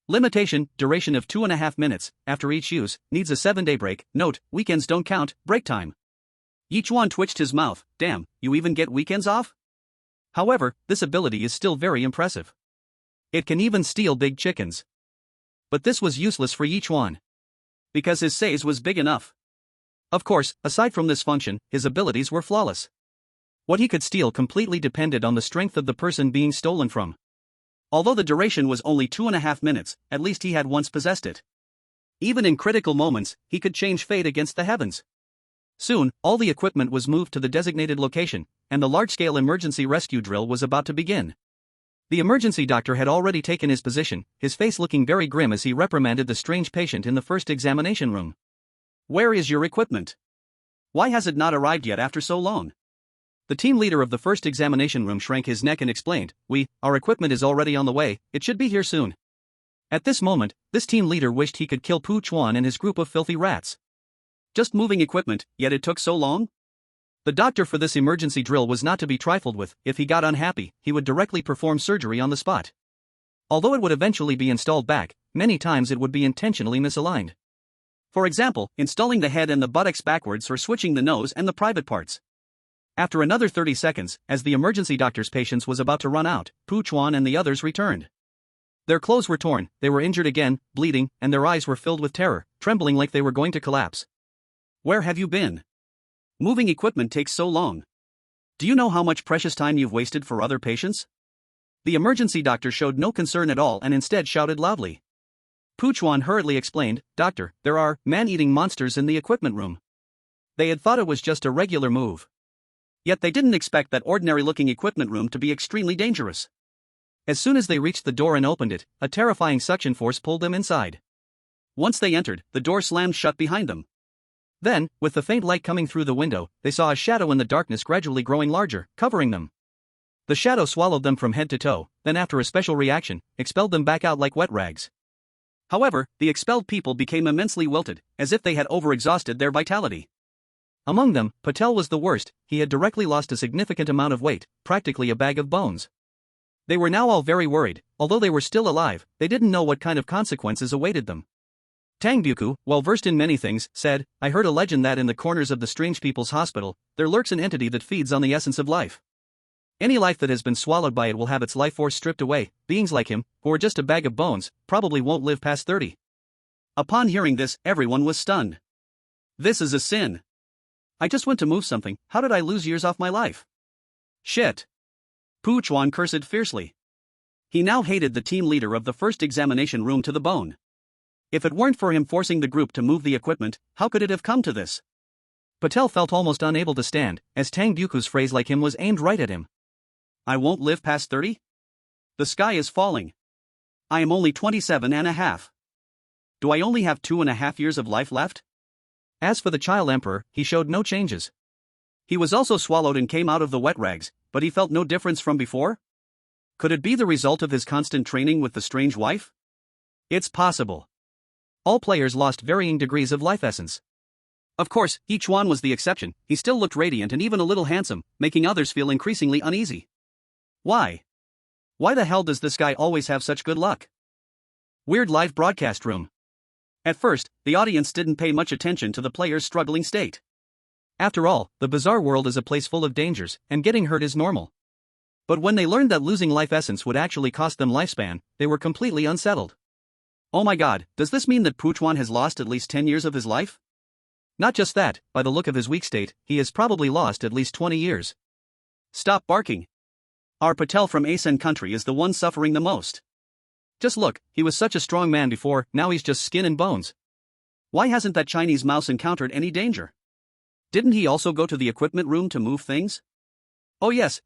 Limitation, duration of 2.5 minutes, after each use, needs a 7-day break, note, weekends don't count, break time. Ye Chuan twitched his mouth, damn, you even get weekends off? However, this ability is still very impressive. It can even steal big chickens. But this was useless for Ye Chuan. Because his size was big enough. Of course, aside from this function, his abilities were flawless. What he could steal completely depended on the strength of the person being stolen from. Although the duration was only 2.5 minutes, at least he had once possessed it. Even in critical moments, he could change fate against the heavens. Soon, all the equipment was moved to the designated location, and the large-scale emergency rescue drill was about to begin. The emergency doctor had already taken his position, his face looking very grim as he reprimanded the strange patient in the first examination room. Where is your equipment? Why has it not arrived yet after so long? The team leader of the first examination room shrank his neck and explained, our equipment is already on the way, it should be here soon. At this moment, this team leader wished he could kill Pu Chuan and his group of filthy rats. Just moving equipment, yet it took so long? The doctor for this emergency drill was not to be trifled with. If he got unhappy, he would directly perform surgery on the spot. Although it would eventually be installed back, many times it would be intentionally misaligned. For example, installing the head and the buttocks backwards or switching the nose and the private parts. After another 30 seconds, as the emergency doctor's patience was about to run out, Pu Chuan and the others returned. Their clothes were torn, they were injured again, bleeding, and their eyes were filled with terror, trembling like they were going to collapse. Where have you been? Moving equipment takes so long. Do you know how much precious time you've wasted for other patients? The emergency doctor showed no concern at all and instead shouted loudly. Pu Chuan hurriedly explained, Doctor, there are man-eating monsters in the equipment room. They had thought it was just a regular move. Yet they didn't expect that ordinary-looking equipment room to be extremely dangerous. As soon as they reached the door and opened it, a terrifying suction force pulled them inside. Once they entered, the door slammed shut behind them. Then, with the faint light coming through the window, they saw a shadow in the darkness gradually growing larger, covering them. The shadow swallowed them from head to toe, then after a special reaction, expelled them back out like wet rags. However, the expelled people became immensely wilted, as if they had overexhausted their vitality. Among them, Patel was the worst. He had directly lost a significant amount of weight, practically a bag of bones. They were now all very worried. Although they were still alive, they didn't know what kind of consequences awaited them. Tang Buku, well versed in many things, said, I heard a legend that in the corners of the strange people's hospital, there lurks an entity that feeds on the essence of life. Any life that has been swallowed by it will have its life force stripped away. Beings like him, who are just a bag of bones, probably won't live past 30. Upon hearing this, everyone was stunned. This is a sin. I just went to move something, how did I lose years off my life? Shit. Pu Chuan cursed fiercely. He now hated the team leader of the first examination room to the bone. If it weren't for him forcing the group to move the equipment, how could it have come to this? Patel felt almost unable to stand, as Tang Buku's phrase like him was aimed right at him. I won't live past 30? The sky is falling. I am only 27 and a half. Do I only have 2.5 years of life left? As for the child emperor, he showed no changes. He was also swallowed and came out of the wet rags, but he felt no difference from before? Could it be the result of his constant training with the strange wife? It's possible. All players lost varying degrees of life essence. Of course, Ye Chuan was the exception. He still looked radiant and even a little handsome, making others feel increasingly uneasy. Why? Why the hell does this guy always have such good luck? Weird live broadcast room. At first, the audience didn't pay much attention to the player's struggling state. After all, the bizarre world is a place full of dangers, and getting hurt is normal. But when they learned that losing life essence would actually cost them lifespan, they were completely unsettled. Oh my god, does this mean that Yichuan has lost at least 10 years of his life? Not just that, by the look of his weak state, he has probably lost at least 20 years. Stop barking. Our Patel from Asen country is the one suffering the most. Just look, he was such a strong man before, now he's just skin and bones. Why hasn't that Chinese mouse encountered any danger? Didn't he also go to the equipment room to move things? Oh yes,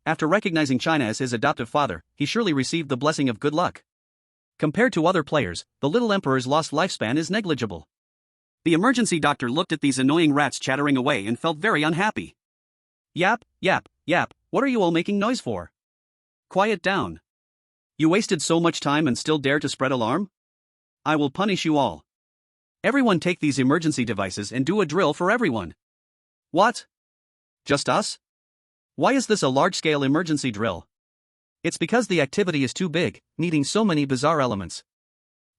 after recognizing China as his adoptive father, he surely received the blessing of good luck. Compared to other players, the little emperor's lost lifespan is negligible. The emergency doctor looked at these annoying rats chattering away and felt very unhappy. Yap, what are you all making noise for? Quiet down. You wasted so much time and still dare to spread alarm? I will punish you all. Everyone take these emergency devices and do a drill for everyone. What? Just us? Why is this a large-scale emergency drill? It's because the activity is too big, needing so many bizarre elements.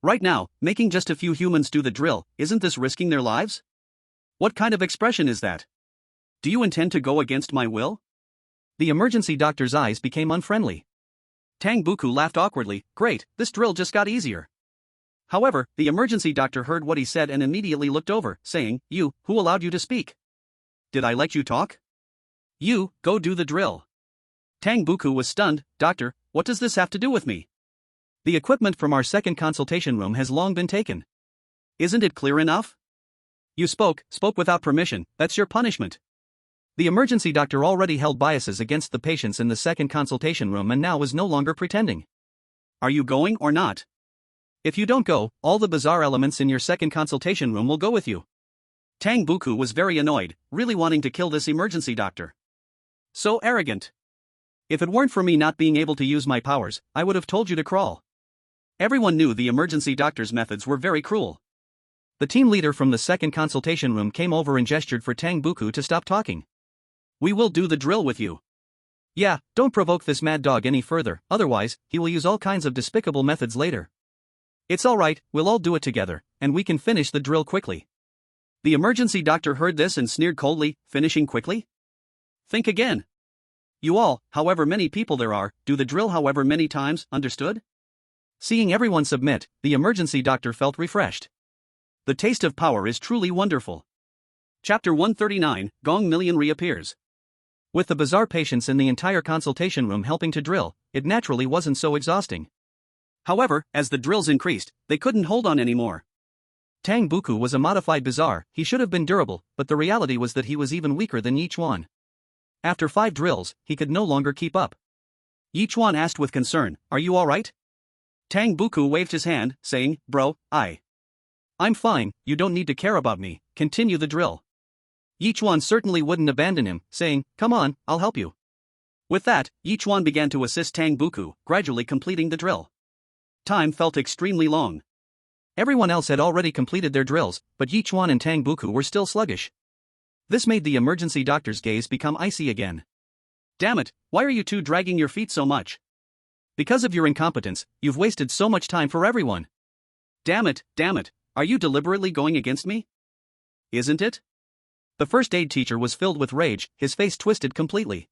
Right now, making just a few humans do the drill, isn't this risking their lives? What kind of expression is that? Do you intend to go against my will? The emergency doctor's eyes became unfriendly. Tang Buku laughed awkwardly. Great, this drill just got easier. However, the emergency doctor heard what he said and immediately looked over, saying, You, who allowed you to speak? Did I let you talk? You, go do the drill. Tang Buku was stunned. Doctor, what does this have to do with me? The equipment from our second consultation room has long been taken. Isn't it clear enough? You spoke without permission, that's your punishment. The emergency doctor already held biases against the patients in the second consultation room and now was no longer pretending. Are you going or not? If you don't go, all the bizarre elements in your second consultation room will go with you. Tang Buku was very annoyed, really wanting to kill this emergency doctor. So arrogant. If it weren't for me not being able to use my powers, I would have told you to crawl. Everyone knew the emergency doctor's methods were very cruel. The team leader from the second consultation room came over and gestured for Tang Buku to stop talking. We will do the drill with you. Yeah, don't provoke this mad dog any further, otherwise, he will use all kinds of despicable methods later. It's alright, we'll all do it together, and we can finish the drill quickly. The emergency doctor heard this and sneered coldly, finishing quickly? Think again. You all, however many people there are, do the drill however many times, understood? Seeing everyone submit, the emergency doctor felt refreshed. The taste of power is truly wonderful. Chapter 139, Gong Million reappears. With the bizarre patients in the entire consultation room helping to drill, it naturally wasn't so exhausting. However, as the drills increased, they couldn't hold on anymore. Tang Buku was a modified bizarre, he should have been durable, but the reality was that he was even weaker than Ye Chuan. After 5 drills, he could no longer keep up. Ye Chuan asked with concern, Are you alright? Tang Buku waved his hand, saying, Bro, I'm fine, you don't need to care about me, continue the drill. Ye Chuan certainly wouldn't abandon him, saying, Come on, I'll help you. With that, Ye Chuan began to assist Tang Buku, gradually completing the drill. Time felt extremely long. Everyone else had already completed their drills, but Ye Chuan and Tang Buku were still sluggish. This made the emergency doctor's gaze become icy again. Damn it, why are you two dragging your feet so much? Because of your incompetence, you've wasted so much time for everyone. Damn it, are you deliberately going against me? Isn't it? The first aid teacher was filled with rage, his face twisted completely.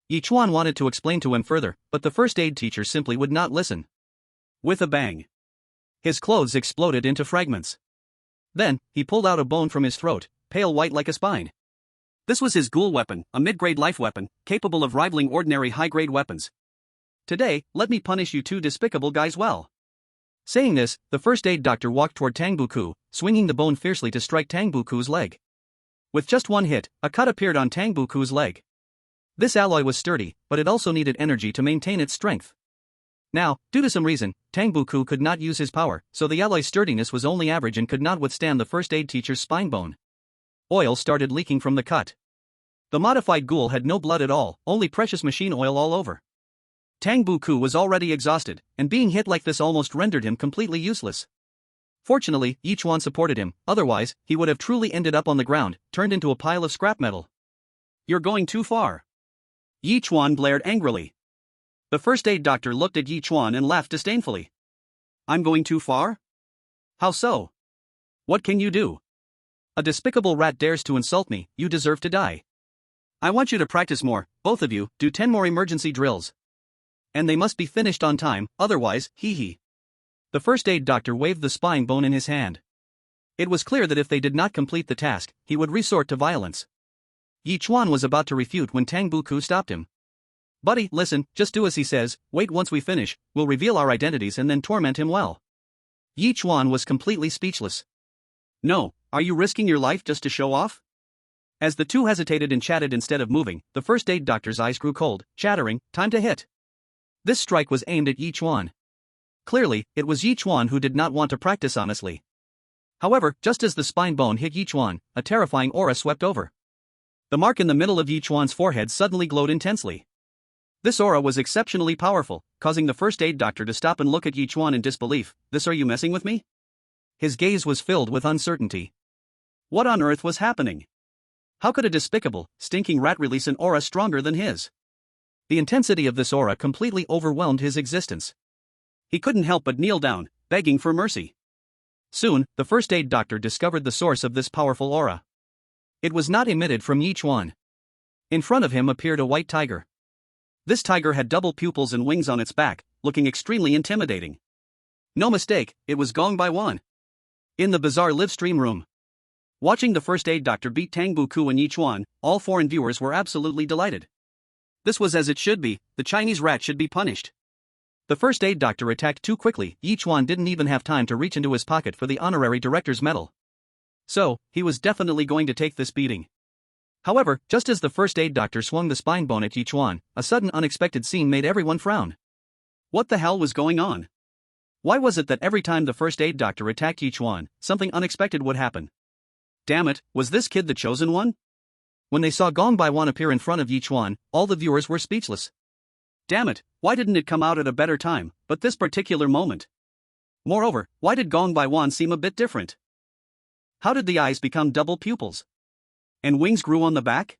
Ye Chuan wanted to explain to him further, but the first aid teacher simply would not listen. With a bang, his clothes exploded into fragments. Then, he pulled out a bone from his throat, pale white like a spine. This was his ghoul weapon, a mid-grade life weapon, capable of rivaling ordinary high-grade weapons. Today, let me punish you two despicable guys well. Saying this, the first aid doctor walked toward Tang Buku, swinging the bone fiercely to strike Tang Buku's leg. With just one hit, a cut appeared on Tang Buku's leg. This alloy was sturdy, but it also needed energy to maintain its strength. Now, due to some reason, Tang Buku could not use his power, so the alloy's sturdiness was only average and could not withstand the first aid teacher's spine bone. Oil started leaking from the cut. The modified ghoul had no blood at all, only precious machine oil all over. Tang Buku was already exhausted, and being hit like this almost rendered him completely useless. Fortunately, Ye Chuan supported him, otherwise, he would have truly ended up on the ground, turned into a pile of scrap metal. You're going too far. Ye Chuan blared angrily. The first aid doctor looked at Ye Chuan and laughed disdainfully. I'm going too far? How so? What can you do? A despicable rat dares to insult me, you deserve to die. I want you to practice more, both of you, do 10 more emergency drills. And they must be finished on time, otherwise, hee. The first aid doctor waved the spine bone in his hand. It was clear that if they did not complete the task, he would resort to violence. Ye Chuan was about to refute when Tang Buku stopped him. Buddy, listen, just do as he says, wait once we finish, we'll reveal our identities and then torment him well. Ye Chuan was completely speechless. No, are you risking your life just to show off? As the two hesitated and chatted instead of moving, the first aid doctor's eyes grew cold, chattering, time to hit. This strike was aimed at Ye Chuan. Clearly, it was Ye Chuan who did not want to practice honestly. However, just as the spine bone hit Ye Chuan, a terrifying aura swept over. The mark in the middle of Ye Chuan's forehead suddenly glowed intensely. This aura was exceptionally powerful, causing the first aid doctor to stop and look at Ye Chuan in disbelief. This, are you messing with me? His gaze was filled with uncertainty. What on earth was happening? How could a despicable, stinking rat release an aura stronger than his? The intensity of this aura completely overwhelmed his existence. He couldn't help but kneel down, begging for mercy. Soon, the first aid doctor discovered the source of this powerful aura. It was not emitted from Ye Chuan. In front of him appeared a white tiger. This tiger had double pupils and wings on its back, looking extremely intimidating. No mistake, it was Gong Baiwan. In the bizarre live stream room. Watching the first aid doctor beat Tang Buku and Ye Chuan, all foreign viewers were absolutely delighted. This was as it should be, the Chinese rat should be punished. The first aid doctor attacked too quickly, Ye Chuan didn't even have time to reach into his pocket for the honorary director's medal. So, he was definitely going to take this beating. However, just as the first aid doctor swung the spine bone at Ye Chuan, a sudden unexpected scene made everyone frown. What the hell was going on? Why was it that every time the first aid doctor attacked Ye Chuan, something unexpected would happen? Damn it, was this kid the chosen one? When they saw Gong Baiwan appear in front of Ye Chuan, all the viewers were speechless. Damn it, why didn't it come out at a better time, but this particular moment? Moreover, why did Gong Baiwan seem a bit different? How did the eyes become double pupils? And wings grew on the back?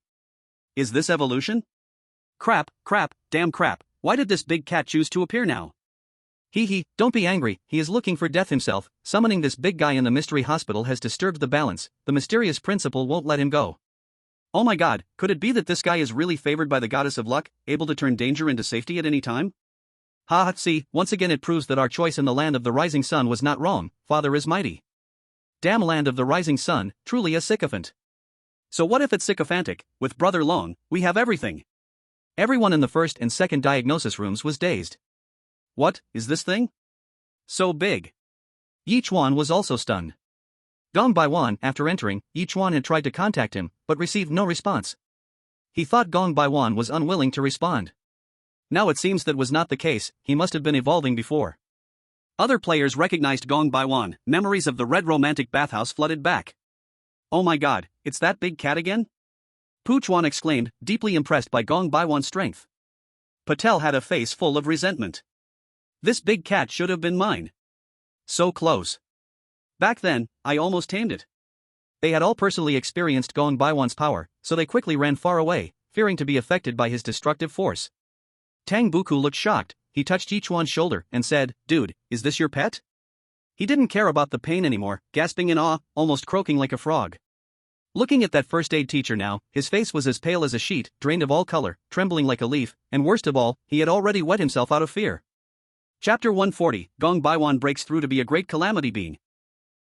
Is this evolution? Crap, damn crap, why did this big cat choose to appear now? Don't be angry, he is looking for death himself. Summoning this big guy in the mystery hospital has disturbed the balance, the mysterious principal won't let him go. Oh my god, could it be that this guy is really favored by the goddess of luck, able to turn danger into safety at any time? See, once again it proves that our choice in the land of the rising sun was not wrong, Father is mighty. Damn land of the rising sun, truly a sycophant. So what if it's sycophantic? With Brother Long, we have everything. Everyone in the first and second diagnosis rooms was dazed. What is this thing? So big. Ye Chuan was also stunned. Gong Baiwan, after entering, Ye Chuan had tried to contact him, but received no response. He thought Gong Baiwan was unwilling to respond. Now it seems that was not the case, he must have been evolving before. Other players recognized Gong Baiwan, memories of the red romantic bathhouse flooded back. Oh my god, it's that big cat again? Pu Chuan exclaimed, deeply impressed by Gong Baiwan's strength. Patel had a face full of resentment. This big cat should have been mine. So close. Back then, I almost tamed it. They had all personally experienced Gong Baiwan's power, so they quickly ran far away, fearing to be affected by his destructive force. Tang Buku looked shocked, he touched Ye Chuan's shoulder and said, "Dude, is this your pet?" He didn't care about the pain anymore, gasping in awe, almost croaking like a frog. Looking at that first aid teacher now, his face was as pale as a sheet, drained of all color, trembling like a leaf, and worst of all, he had already wet himself out of fear. Chapter 140, Gong Baiwan breaks through to be a great calamity being.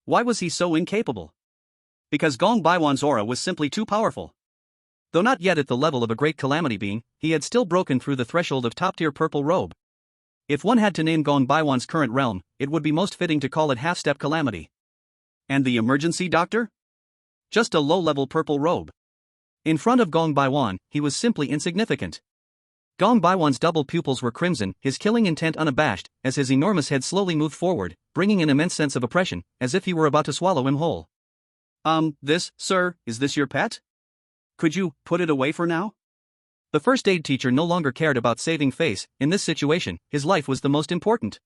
Why was he so incapable? Because Gong Baiwan's aura was simply too powerful. Though not yet at the level of a great calamity being, he had still broken through the threshold of top-tier purple robe. If one had to name Gong Baiwan's current realm, it would be most fitting to call it half-step calamity. And the emergency doctor? Just a low-level purple robe. In front of Gong Baiwan, he was simply insignificant. Gong Baiwan's double pupils were crimson, his killing intent unabashed, as his enormous head slowly moved forward, bringing an immense sense of oppression, as if he were about to swallow him whole. Sir, is this your pet? Could you put it away for now? The first aid teacher no longer cared about saving face, in this situation, his life was the most important.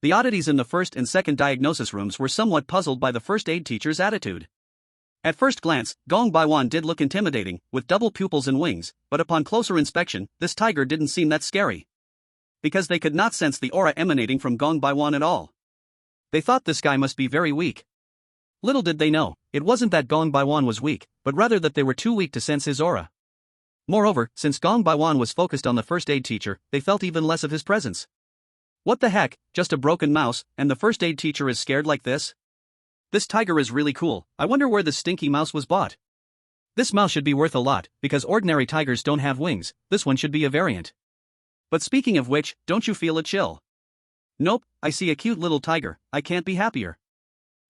The oddities in the first and second diagnosis rooms were somewhat puzzled by the first aid teacher's attitude. At first glance, Gong Baiwan did look intimidating, with double pupils and wings, but upon closer inspection, this tiger didn't seem that scary. Because they could not sense the aura emanating from Gong Baiwan at all. They thought this guy must be very weak. Little did they know, it wasn't that Gong Baiwan was weak, but rather that they were too weak to sense his aura. Moreover, since Gong Baiwan was focused on the first aid teacher, they felt even less of his presence. What the heck, just a broken mouse, and the first aid teacher is scared like this? This tiger is really cool, I wonder where the stinky mouse was bought. This mouse should be worth a lot, because ordinary tigers don't have wings, this one should be a variant. But speaking of which, don't you feel a chill? Nope, I see a cute little tiger, I can't be happier.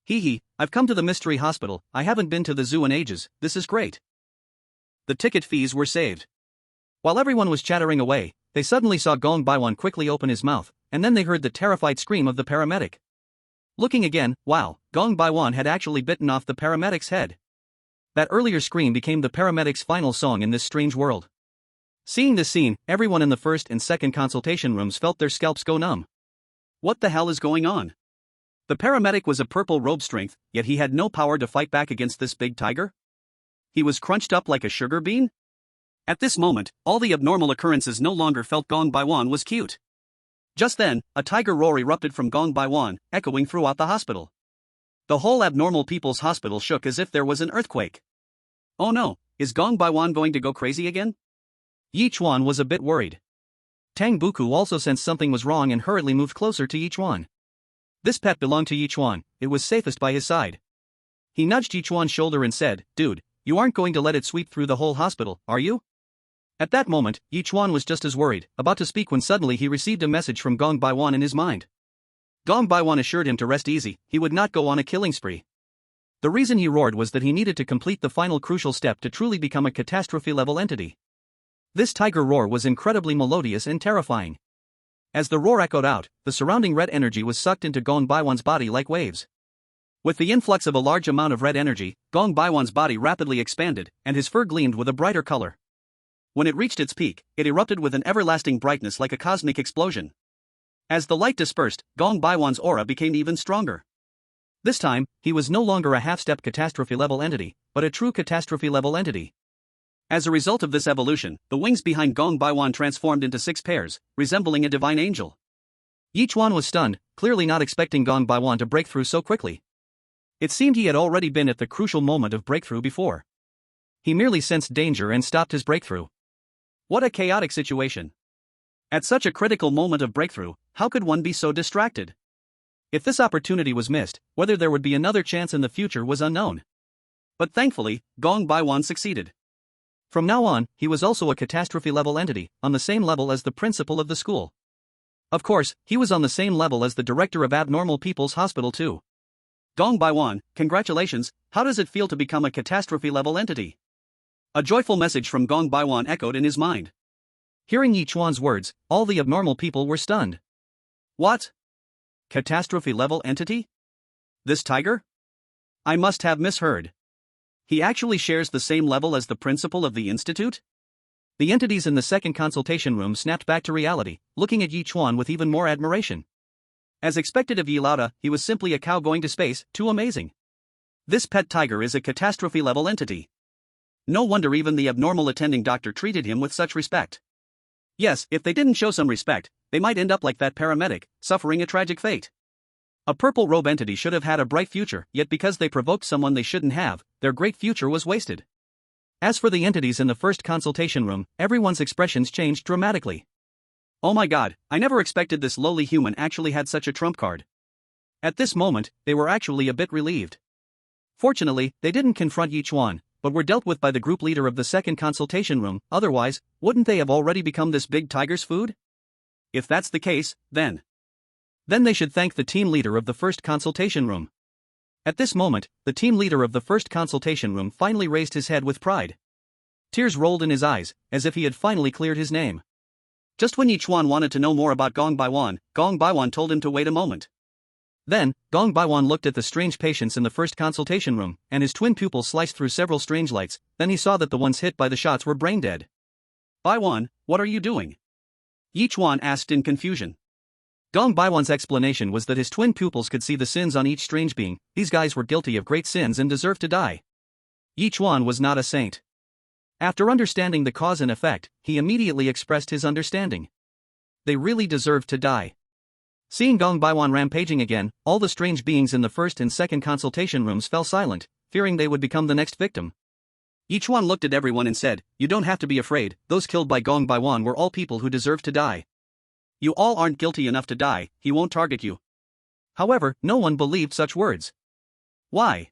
Hee hee, I've come to the mystery hospital, I haven't been to the zoo in ages, this is great. The ticket fees were saved. While everyone was chattering away, they suddenly saw Gong Baiwan quickly open his mouth, and then they heard the terrified scream of the paramedic. Looking again, wow, Gong Baiwan had actually bitten off the paramedic's head. That earlier scream became the paramedic's final song in this strange world. Seeing this scene, everyone in the first and second consultation rooms felt their scalps go numb. What the hell is going on? The paramedic was a purple robe strength, yet he had no power to fight back against this big tiger? He was crunched up like a sugar bean? At this moment, all the abnormal occurrences no longer felt Gong Baiwan was cute. Just then, a tiger roar erupted from Gong Baiwan, echoing throughout the hospital. The whole abnormal people's hospital shook as if there was an earthquake. Oh no, is Gong Baiwan going to go crazy again? Ye Chuan was a bit worried. Tang Buku also sensed something was wrong and hurriedly moved closer to Ye Chuan. This pet belonged to Ye Chuan, it was safest by his side. He nudged Ye Chuan's shoulder and said, "Dude, you aren't going to let it sweep through the whole hospital, are you?" At that moment, Ye Chuan was just as worried, about to speak when suddenly he received a message from Gong Baiwan in his mind. Gong Baiwan assured him to rest easy, he would not go on a killing spree. The reason he roared was that he needed to complete the final crucial step to truly become a catastrophe-level entity. This tiger roar was incredibly melodious and terrifying. As the roar echoed out, the surrounding red energy was sucked into Gong Baiwan's body like waves. With the influx of a large amount of red energy, Gong Baiwan's body rapidly expanded, and his fur gleamed with a brighter color. When it reached its peak, it erupted with an everlasting brightness like a cosmic explosion. As the light dispersed, Gong Baiwan's aura became even stronger. This time, he was no longer a half-step catastrophe-level entity, but a true catastrophe-level entity. As a result of this evolution, the wings behind Gong Baiwan transformed into 6 pairs, resembling a divine angel. Ye Chuan was stunned, clearly not expecting Gong Baiwan to break through so quickly. It seemed he had already been at the crucial moment of breakthrough before. He merely sensed danger and stopped his breakthrough. What a chaotic situation. At such a critical moment of breakthrough, how could one be so distracted? If this opportunity was missed, whether there would be another chance in the future was unknown. But thankfully, Gong Baiwan succeeded. From now on, he was also a catastrophe-level entity, on the same level as the principal of the school. Of course, he was on the same level as the director of Abnormal People's Hospital too. Gong Baiwan, congratulations, how does it feel to become a catastrophe-level entity? A joyful message from Gong Baiwan echoed in his mind. Hearing Ye Chuan's words, all the abnormal people were stunned. What? Catastrophe-level entity? This tiger? I must have misheard. He actually shares the same level as the principal of the institute? The entities in the second consultation room snapped back to reality, looking at Ye Chuan with even more admiration. As expected of Ye Lauda, he was simply a cow going to space, too amazing. This pet tiger is a catastrophe-level entity. No wonder even the abnormal attending doctor treated him with such respect. Yes, if they didn't show some respect, they might end up like that paramedic, suffering a tragic fate. A purple robe entity should have had a bright future, yet because they provoked someone they shouldn't have, their great future was wasted. As for the entities in the first consultation room, everyone's expressions changed dramatically. Oh my god, I never expected this lowly human actually had such a trump card. At this moment, they were actually a bit relieved. Fortunately, they didn't confront Ye Chuan, but were dealt with by the group leader of the second consultation room, otherwise, wouldn't they have already become this big tiger's food? If that's the case, then they should thank the team leader of the first consultation room. At this moment, the team leader of the first consultation room finally raised his head with pride. Tears rolled in his eyes, as if he had finally cleared his name. Just when Ye Chuan wanted to know more about Gong Baiwan told him to wait a moment. Then, Gong Baiwan looked at the strange patients in the first consultation room, and his twin pupils sliced through several strange lights, then he saw that the ones hit by the shots were brain dead. Baiwan, what are you doing? Ye Chuan asked in confusion. Gong Baiwan's explanation was that his twin pupils could see the sins on each strange being. These guys were guilty of great sins and deserved to die. Ye Chuan was not a saint. After understanding the cause and effect, he immediately expressed his understanding. They really deserved to die. Seeing Gong Baiwan rampaging again, all the strange beings in the first and second consultation rooms fell silent, fearing they would become the next victim. Yichuan looked at everyone and said, "You don't have to be afraid, those killed by Gong Baiwan were all people who deserved to die. You all aren't guilty enough to die, he won't target you." However, no one believed such words. Why?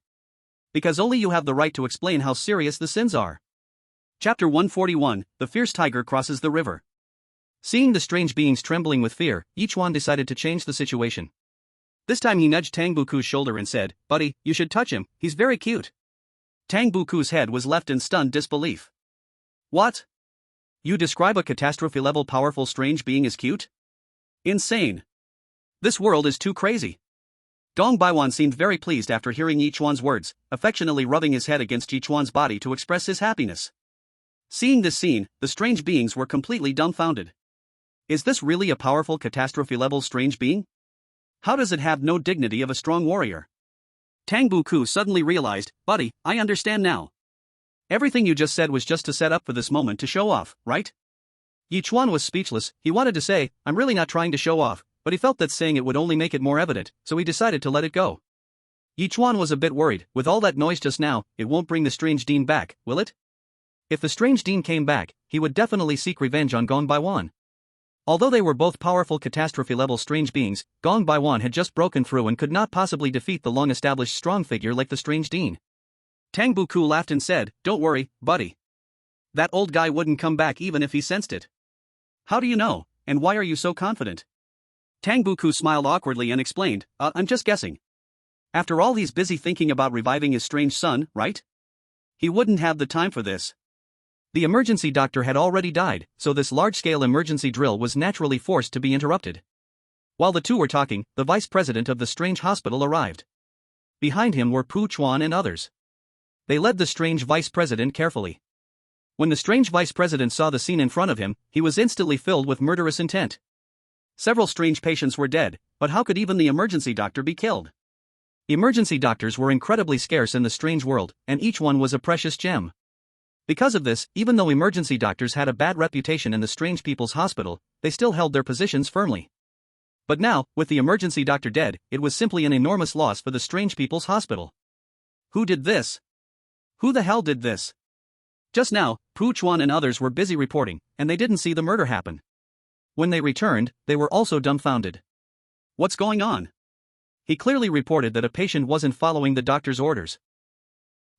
Because only you have the right to explain how serious the sins are. Chapter 141, The Fierce Tiger Crosses the River. Seeing the strange beings trembling with fear, Yichuan decided to change the situation. This time he nudged Tang Buku's shoulder and said, "Buddy, you should touch him, he's very cute." Tang Buku's head was left in stunned disbelief. What? You describe a catastrophe-level powerful strange being as cute? Insane. This world is too crazy. Gong Baiwan seemed very pleased after hearing Yichuan's words, affectionately rubbing his head against Yichuan's body to express his happiness. Seeing this scene, the strange beings were completely dumbfounded. Is this really a powerful catastrophe-level strange being? How does it have no dignity of a strong warrior? Tang Buku suddenly realized, "Buddy, I understand now. Everything you just said was just to set up for this moment to show off, right?" Yichuan was speechless. He wanted to say, "I'm really not trying to show off," but he felt that saying it would only make it more evident, so he decided to let it go. Yichuan was a bit worried. With all that noise just now, it won't bring the strange dean back, will it? If the strange dean came back, he would definitely seek revenge on Gong Baiwan. Although they were both powerful catastrophe-level strange beings, Gong Baiwan had just broken through and could not possibly defeat the long-established strong figure like the strange dean. Tang Buku laughed and said, "Don't worry, buddy. That old guy wouldn't come back even if he sensed it." "How do you know, and why are you so confident?" Tang Buku smiled awkwardly and explained, "I'm just guessing. After all, he's busy thinking about reviving his strange son, right? He wouldn't have the time for this." The emergency doctor had already died, so this large-scale emergency drill was naturally forced to be interrupted. While the two were talking, the vice president of the strange hospital arrived. Behind him were Pu Chuan and others. They led the strange vice president carefully. When the strange vice president saw the scene in front of him, he was instantly filled with murderous intent. Several strange patients were dead, but how could even the emergency doctor be killed? Emergency doctors were incredibly scarce in the strange world, and each one was a precious gem. Because of this, even though emergency doctors had a bad reputation in the strange people's hospital, they still held their positions firmly. But now, with the emergency doctor dead, it was simply an enormous loss for the strange people's hospital. Who did this? Who the hell did this? Just now, Pu Chuan and others were busy reporting, and they didn't see the murder happen. When they returned, they were also dumbfounded. What's going on? He clearly reported that a patient wasn't following the doctor's orders.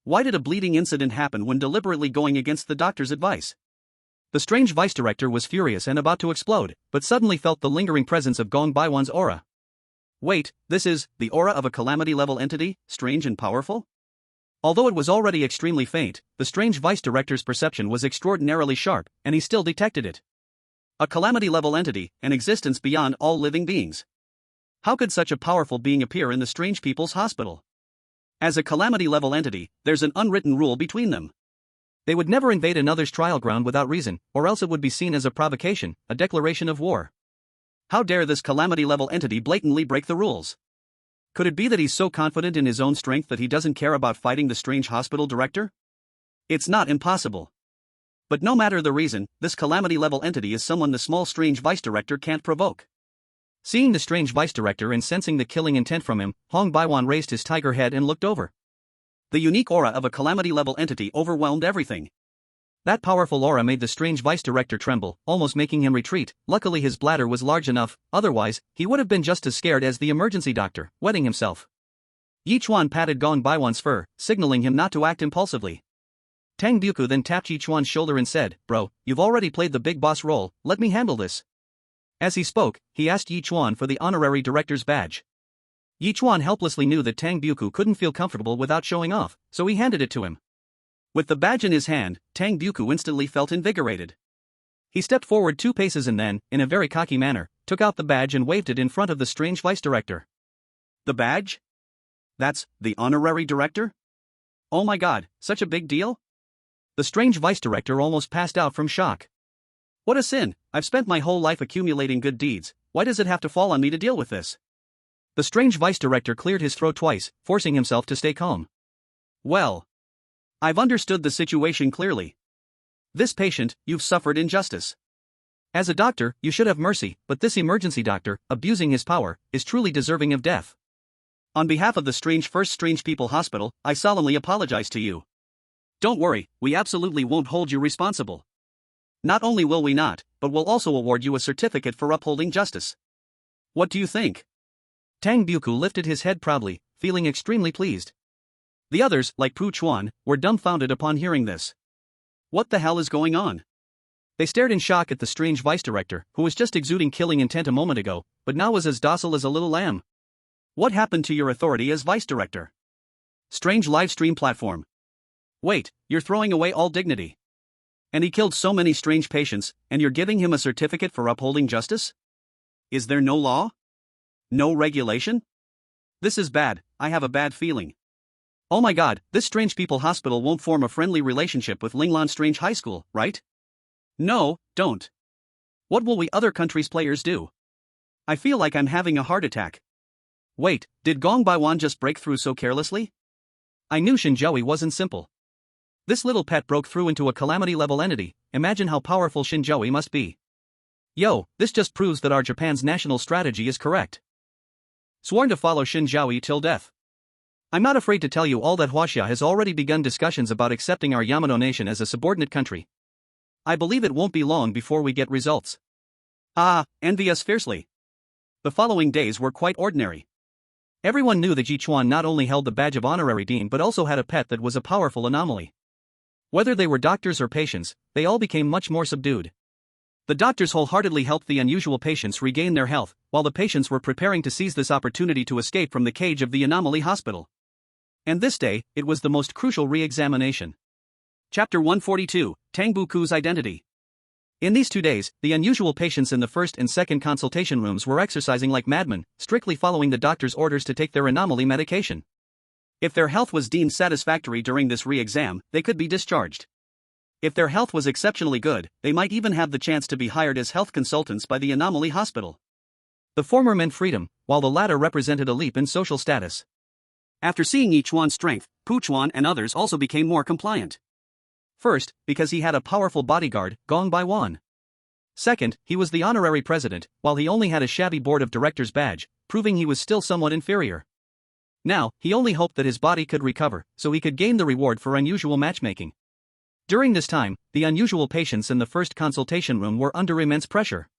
Why did a bleeding incident happen when deliberately going against the doctor's advice? The strange vice director was furious and about to explode, but suddenly felt the lingering presence of Gong Baiwan's aura. Wait, this is the aura of a calamity-level entity, strange and powerful? Although it was already extremely faint, the strange vice director's perception was extraordinarily sharp, and he still detected it. A calamity-level entity, an existence beyond all living beings. How could such a powerful being appear in the strange people's hospital? As a calamity-level entity, there's an unwritten rule between them. They would never invade another's trial ground without reason, or else it would be seen as a provocation, a declaration of war. How dare this calamity-level entity blatantly break the rules? Could it be that he's so confident in his own strength that he doesn't care about fighting the strange hospital director? It's not impossible. But no matter the reason, this calamity-level entity is someone the small strange vice director can't provoke. Seeing the strange vice director and sensing the killing intent from him, Gong Baiwan raised his tiger head and looked over. The unique aura of a calamity-level entity overwhelmed everything. That powerful aura made the strange vice director tremble, almost making him retreat. Luckily his bladder was large enough, otherwise, he would have been just as scared as the emergency doctor, wetting himself. Yichuan patted Gong Baiwan's fur, signaling him not to act impulsively. Tang Buku then tapped Yichuan's shoulder and said, "Bro, you've already played the big boss role, let me handle this." As he spoke, he asked Ye Chuan for the honorary director's badge. Ye Chuan helplessly knew that Tang Buku couldn't feel comfortable without showing off, so he handed it to him. With the badge in his hand, Tang Buku instantly felt invigorated. He stepped forward 2 paces and then, in a very cocky manner, took out the badge and waved it in front of the strange vice director. The badge? That's the honorary director? Oh my god, such a big deal? The strange vice director almost passed out from shock. What a sin, I've spent my whole life accumulating good deeds, why does it have to fall on me to deal with this? The strange vice director cleared his throat twice, forcing himself to stay calm. Well, I've understood the situation clearly. This patient, you've suffered injustice. As a doctor, you should have mercy, but this emergency doctor, abusing his power, is truly deserving of death. On behalf of the First Strange People Hospital, I solemnly apologize to you. Don't worry, we absolutely won't hold you responsible. Not only will we not, but we'll also award you a certificate for upholding justice. What do you think? Tang Buku lifted his head proudly, feeling extremely pleased. The others, like Ye Chuan, were dumbfounded upon hearing this. What the hell is going on? They stared in shock at the strange vice director, who was just exuding killing intent a moment ago, but now was as docile as a little lamb. What happened to your authority as vice director? Strange live stream platform. Wait, you're throwing away all dignity. And he killed so many strange patients, and you're giving him a certificate for upholding justice? Is there no law? No regulation? This is bad, I have a bad feeling. Oh my god, this Strange People Hospital won't form a friendly relationship with Linglan Strange High School, right? No, don't. What will we other countries' players do? I feel like I'm having a heart attack. Wait, did Gong Baiwan just break through so carelessly? I knew Shen Zhaoyi wasn't simple. This little pet broke through into a calamity-level entity, imagine how powerful Shen Zhaoyi must be. Yo, this just proves that our Japan's national strategy is correct. Sworn to follow Shen Zhaoyi till death. I'm not afraid to tell you all that Huaxia has already begun discussions about accepting our Yamato nation as a subordinate country. I believe it won't be long before we get results. Ah, envy us fiercely. The following days were quite ordinary. Everyone knew that Ye Chuan not only held the badge of honorary dean but also had a pet that was a powerful anomaly. Whether they were doctors or patients, they all became much more subdued. The doctors wholeheartedly helped the unusual patients regain their health, while the patients were preparing to seize this opportunity to escape from the cage of the anomaly hospital. And this day, it was the most crucial re-examination. Chapter 142, Tang Buku's Identity. In these 2 days, the unusual patients in the first and second consultation rooms were exercising like madmen, strictly following the doctor's orders to take their anomaly medication. If their health was deemed satisfactory during this re-exam, they could be discharged. If their health was exceptionally good, they might even have the chance to be hired as health consultants by the anomaly hospital. The former meant freedom, while the latter represented a leap in social status. After seeing Ye Chuan's strength, Ye Chuan and others also became more compliant. First, because he had a powerful bodyguard, Gong Baiwan. Second, he was the honorary president, while he only had a shabby board of directors badge, proving he was still somewhat inferior. Now, he only hoped that his body could recover, so he could gain the reward for unusual matchmaking. During this time, the unusual patients in the first consultation room were under immense pressure.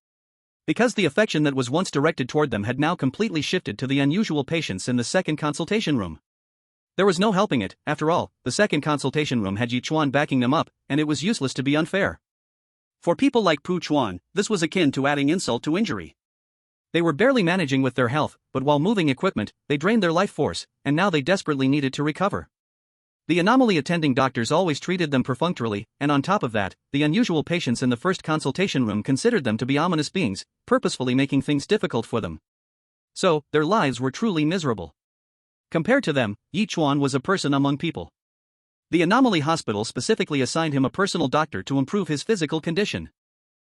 Because the affection that was once directed toward them had now completely shifted to the unusual patients in the second consultation room. There was no helping it, after all, the second consultation room had Ye Chuan backing them up, and it was useless to be unfair. For people like Ye Chuan, this was akin to adding insult to injury. They were barely managing with their health, but while moving equipment, they drained their life force, and now they desperately needed to recover. The anomaly attending doctors always treated them perfunctorily, and on top of that, the unusual patients in the first consultation room considered them to be ominous beings, purposefully making things difficult for them. So, their lives were truly miserable. Compared to them, Ye Chuan was a person among people. The anomaly hospital specifically assigned him a personal doctor to improve his physical condition.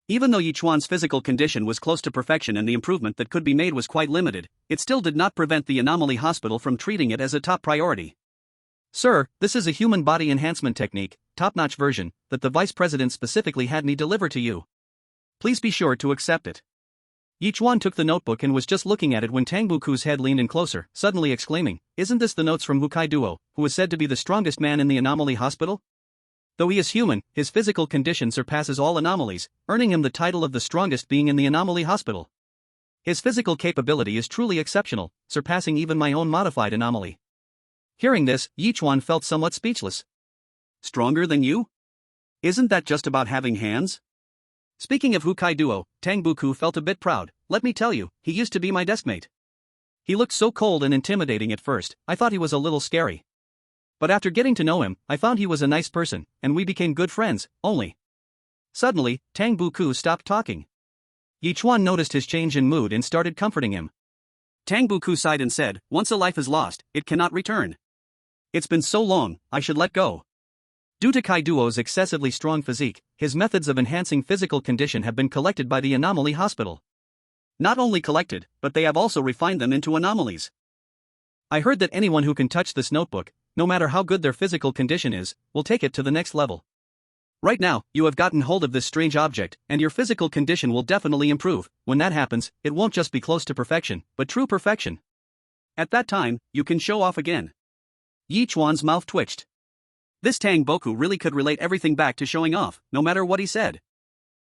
Even though Ye Chuan's physical condition was close to perfection and the improvement that could be made was quite limited, it still did not prevent the anomaly hospital from treating it as a top priority. Sir, this is a human body enhancement technique, top-notch version, that the vice president specifically had me deliver to you. Please be sure to accept it. Ye Chuan took the notebook and was just looking at it when Tang Buku's head leaned in closer, suddenly exclaiming, "Isn't this the notes from Hukai Duo, who is said to be the strongest man in the anomaly hospital? Though he is human, his physical condition surpasses all anomalies, earning him the title of the strongest being in the anomaly hospital. His physical capability is truly exceptional, surpassing even my own modified anomaly." Hearing this, Ye Chuan felt somewhat speechless. Stronger than you? Isn't that just about having hands? Speaking of Hukai Duo, Tang Buku felt a bit proud. Let me tell you, he used to be my deskmate. He looked so cold and intimidating at first, I thought he was a little scary. But after getting to know him, I found he was a nice person, and we became good friends, only. Suddenly, Tang Buku stopped talking. Ye Chuan noticed his change in mood and started comforting him. Tang Buku sighed and said, "Once a life is lost, it cannot return. It's been so long, I should let go." Due to Kai Duo's excessively strong physique, his methods of enhancing physical condition have been collected by the anomaly hospital. Not only collected, but they have also refined them into anomalies. I heard that anyone who can touch this notebook, no matter how good their physical condition is, will take it to the next level. Right now, you have gotten hold of this strange object, and your physical condition will definitely improve. When that happens, it won't just be close to perfection, but true perfection. At that time, you can show off again. Ye Chuan's mouth twitched. This Tang Boku really could relate everything back to showing off, no matter what he said.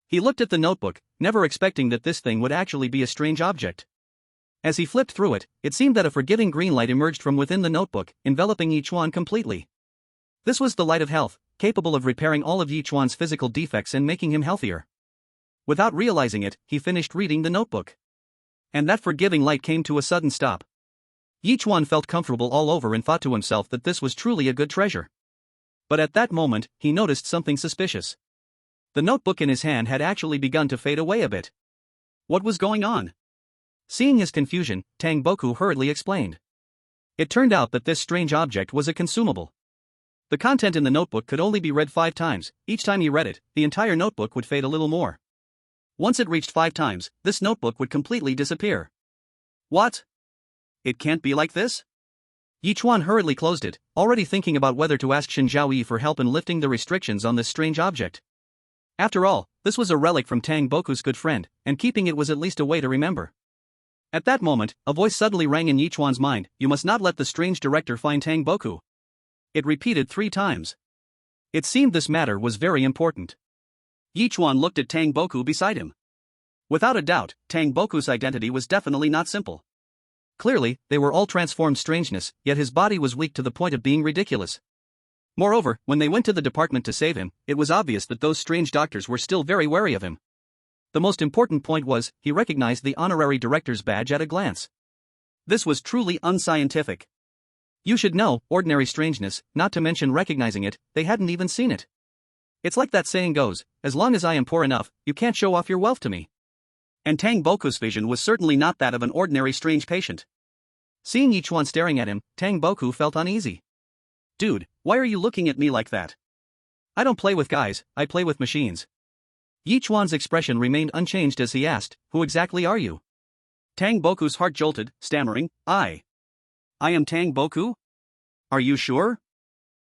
He looked at the notebook, never expecting that this thing would actually be a strange object. As he flipped through it, it seemed that a forgiving green light emerged from within the notebook, enveloping Ye Chuan completely. This was the light of health, capable of repairing all of Ye Chuan's physical defects and making him healthier. Without realizing it, he finished reading the notebook. And that forgiving light came to a sudden stop. Ye Chuan felt comfortable all over and thought to himself that this was truly a good treasure. But at that moment, he noticed something suspicious. The notebook in his hand had actually begun to fade away a bit. What was going on? Seeing his confusion, Tang Boku hurriedly explained. It turned out that this strange object was a consumable. The content in the notebook could only be read 5 times. Each time he read it, the entire notebook would fade a little more. Once it reached 5 times, this notebook would completely disappear. What? It can't be like this? Yichuan hurriedly closed it, already thinking about whether to ask Shen Zhaoyi for help in lifting the restrictions on this strange object. After all, this was a relic from Tang Boku's good friend, and keeping it was at least a way to remember. At that moment, a voice suddenly rang in Yichuan's mind: "You must not let the strange director find Tang Boku." It repeated 3 times. It seemed this matter was very important. Yichuan looked at Tang Boku beside him. Without a doubt, Tang Boku's identity was definitely not simple. Clearly, they were all transformed strangeness, yet his body was weak to the point of being ridiculous. Moreover, when they went to the department to save him, it was obvious that those strange doctors were still very wary of him. The most important point was, he recognized the honorary director's badge at a glance. This was truly unscientific. You should know, ordinary strangeness, not to mention recognizing it, they hadn't even seen it. It's like that saying goes, as long as I am poor enough, you can't show off your wealth to me. And Tang Boku's vision was certainly not that of an ordinary strange patient. Seeing Yichuan staring at him, Tang Boku felt uneasy. Dude, why are you looking at me like that? I don't play with guys, I play with machines. Yichuan's expression remained unchanged as he asked, "Who exactly are you?" Tang Boku's heart jolted, stammering, I am Tang Boku? Are you sure?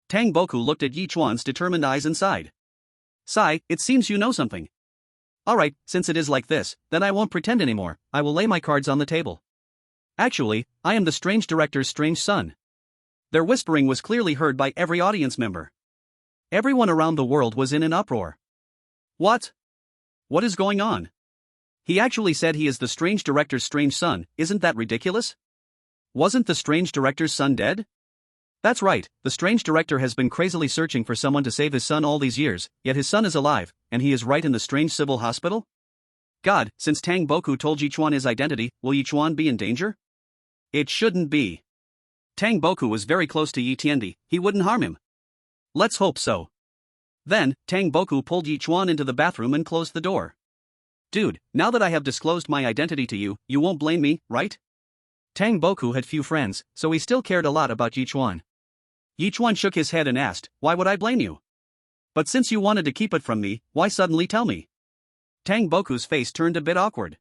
Tang Boku looked at Yichuan's determined eyes and sighed. Sigh, it seems you know something. Alright, since it is like this, then I won't pretend anymore, I will lay my cards on the table. Actually, I am the strange director's strange son. Their whispering was clearly heard by every audience member. Everyone around the world was in an uproar. What? What is going on? He actually said he is the strange director's strange son, isn't that ridiculous? Wasn't the strange director's son dead? That's right, the strange director has been crazily searching for someone to save his son all these years, yet his son is alive, and he is right in the strange civil hospital? God, since Tang Boku told Yichuan his identity, will Yichuan be in danger? It shouldn't be. Tang Boku was very close to Yi Tiandi, he wouldn't harm him. Let's hope so. Then, Tang Boku pulled Yichuan into the bathroom and closed the door. Dude, now that I have disclosed my identity to you, you won't blame me, right? Tang Boku had few friends, so he still cared a lot about Yichuan. Yichuan shook his head and asked, why would I blame you? But since you wanted to keep it from me, why suddenly tell me? Tang Boku's face turned a bit awkward.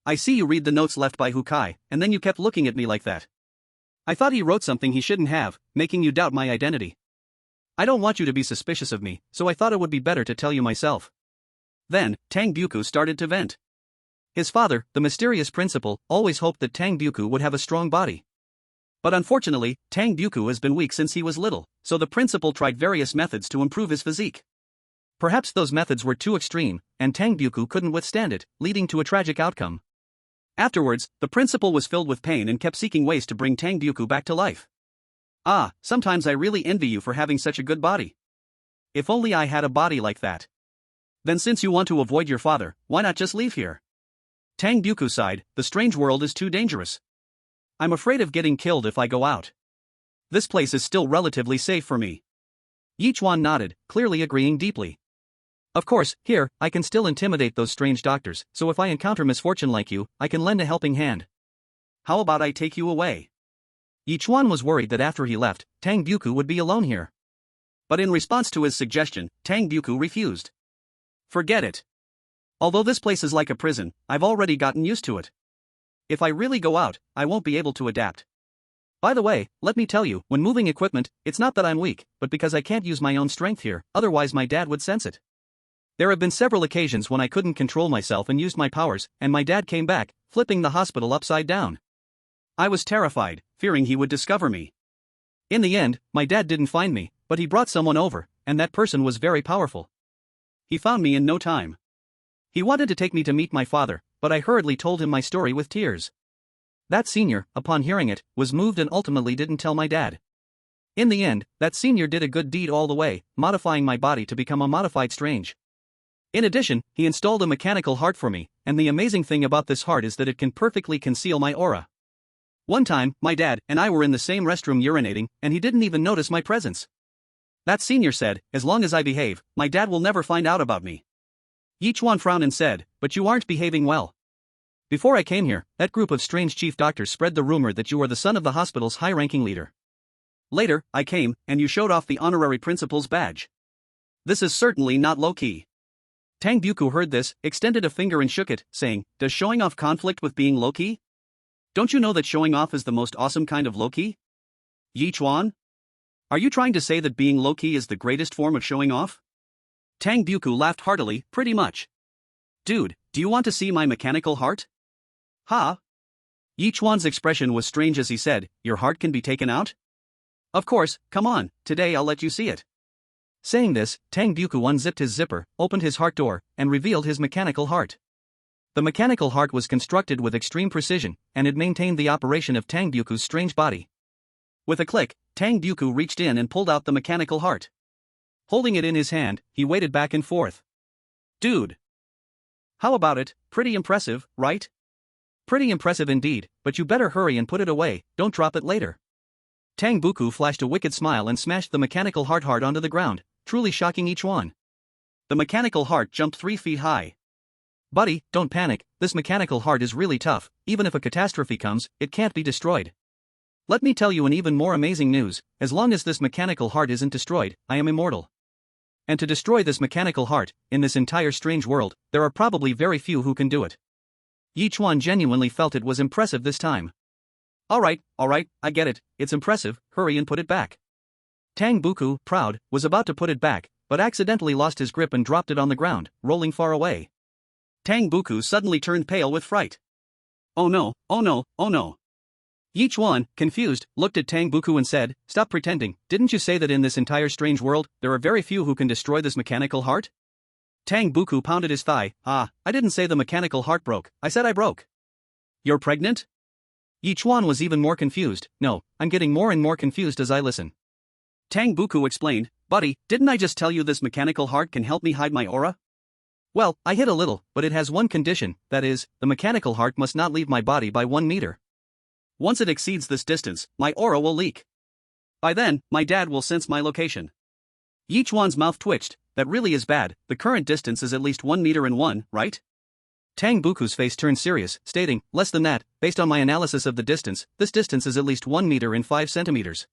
I see you read the notes left by Hukai, and then you kept looking at me like that. I thought he wrote something he shouldn't have, making you doubt my identity. I don't want you to be suspicious of me, so I thought it would be better to tell you myself. Then, Tang Boku started to vent. His father, the mysterious principal, always hoped that Tang Boku would have a strong body. But unfortunately, Tang Boku has been weak since he was little, so the principal tried various methods to improve his physique. Perhaps those methods were too extreme, and Tang Boku couldn't withstand it, leading to a tragic outcome. Afterwards, the principal was filled with pain and kept seeking ways to bring Tang Boku back to life. Ah, sometimes I really envy you for having such a good body. If only I had a body like that. Then since you want to avoid your father, why not just leave here? Tang Boku sighed, the strange world is too dangerous. I'm afraid of getting killed if I go out. This place is still relatively safe for me. Yichuan nodded, clearly agreeing deeply. Of course, here, I can still intimidate those strange doctors, so if I encounter misfortune like you, I can lend a helping hand. How about I take you away? Yichuan was worried that after he left, Tang Boku would be alone here. But in response to his suggestion, Tang Boku refused. Forget it. Although this place is like a prison, I've already gotten used to it. If I really go out, I won't be able to adapt. By the way, let me tell you, when moving equipment, it's not that I'm weak, but because I can't use my own strength here, otherwise my dad would sense it. There have been several occasions when I couldn't control myself and used my powers, and my dad came back, flipping the hospital upside down. I was terrified, fearing he would discover me. In the end, my dad didn't find me, but he brought someone over, and that person was very powerful. He found me in no time. He wanted to take me to meet my father, but I hurriedly told him my story with tears. That senior, upon hearing it, was moved and ultimately didn't tell my dad. In the end, that senior did a good deed all the way, modifying my body to become a modified strange. In addition, he installed a mechanical heart for me, and the amazing thing about this heart is that it can perfectly conceal my aura. One time, my dad and I were in the same restroom urinating, and he didn't even notice my presence. That senior said, as long as I behave, my dad will never find out about me. Ye Chuan frowned and said, but you aren't behaving well. Before I came here, that group of strange chief doctors spread the rumor that you are the son of the hospital's high-ranking leader. Later, I came, and you showed off the honorary principal's badge. This is certainly not low-key. Tang Buku heard this, extended a finger and shook it, saying, does showing off conflict with being low-key? Don't you know that showing off is the most awesome kind of low-key? Ye Chuan? Are you trying to say that being low-key is the greatest form of showing off? Tang Buku laughed heartily, pretty much. Dude, do you want to see my mechanical heart? Ha? Ye Chuan's expression was strange as he said, your heart can be taken out? Of course, come on, today I'll let you see it. Saying this, Tang Buku unzipped his zipper, opened his heart door, and revealed his mechanical heart. The mechanical heart was constructed with extreme precision, and it maintained the operation of Tang Buku's strange body. With a click, Tang Buku reached in and pulled out the mechanical heart. Holding it in his hand, he waited back and forth. Dude! How about it? Pretty impressive, right? Pretty impressive indeed, but you better hurry and put it away, don't drop it later. Tang Buku flashed a wicked smile and smashed the mechanical heart hard onto the ground, truly shocking each one. The mechanical heart jumped 3 feet high. Buddy, don't panic, this mechanical heart is really tough, even if a catastrophe comes, it can't be destroyed. Let me tell you an even more amazing news, as long as this mechanical heart isn't destroyed, I am immortal. And to destroy this mechanical heart, in this entire strange world, there are probably very few who can do it. Ye Chuan genuinely felt it was impressive this time. Alright, I get it, it's impressive, hurry and put it back. Tang Buku, proud, was about to put it back, but accidentally lost his grip and dropped it on the ground, rolling far away. Tang Buku suddenly turned pale with fright. Oh no, oh no, oh no. Ye Chuan, confused, looked at Tang Buku and said, stop pretending, didn't you say that in this entire strange world, there are very few who can destroy this mechanical heart? Tang Buku pounded his thigh, I didn't say the mechanical heart broke, I said I broke. You're pregnant? Ye Chuan was even more confused, no, I'm getting more and more confused as I listen. Tang Buku explained, buddy, didn't I just tell you this mechanical heart can help me hide my aura? Well, I hid a little, but it has one condition, that is, the mechanical heart must not leave my body by 1 meter. Once it exceeds this distance, my aura will leak. By then, my dad will sense my location. Ye Chuan's mouth twitched, that really is bad, the current distance is at least 1 meter and 1, right? Tang Buku's face turned serious, stating, less than that, based on my analysis of the distance, this distance is at least 1 meter and 5 centimeters.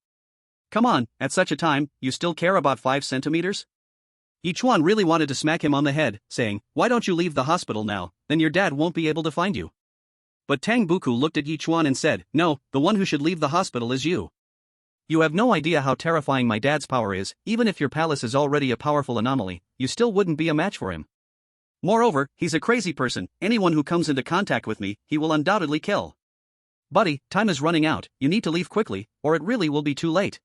Come on, at such a time, you still care about 5 centimeters? Ye Chuan really wanted to smack him on the head, saying, why don't you leave the hospital now, then your dad won't be able to find you. But Tang Buku looked at Ye Chuan and said, no, the one who should leave the hospital is you. You have no idea how terrifying my dad's power is, even if your palace is already a powerful anomaly, you still wouldn't be a match for him. Moreover, he's a crazy person, anyone who comes into contact with me, he will undoubtedly kill. Buddy, time is running out, you need to leave quickly, or it really will be too late.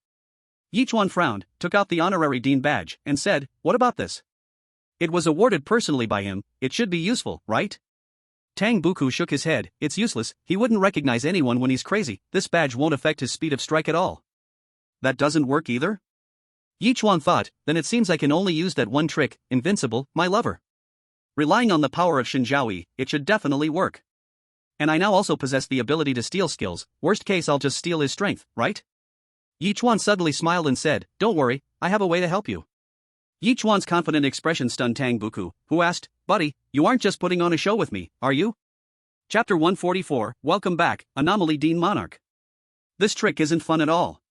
Ye Chuan frowned, took out the honorary dean badge, and said, what about this? It was awarded personally by him, it should be useful, right? Tang Buku shook his head, it's useless, he wouldn't recognize anyone when he's crazy, this badge won't affect his speed of strike at all. That doesn't work either? Ye Chuan thought, then it seems I can only use that one trick, invincible, my lover. Relying on the power of Shen Zhaoyi, it should definitely work. And I now also possess the ability to steal skills, worst case I'll just steal his strength, right? Ye Chuan suddenly smiled and said, don't worry, I have a way to help you. Ye Chuan's confident expression stunned Tang Buku, who asked, buddy, you aren't just putting on a show with me, are you? Chapter 144, Welcome Back, Anomaly Dean Monarch. This trick isn't fun at all.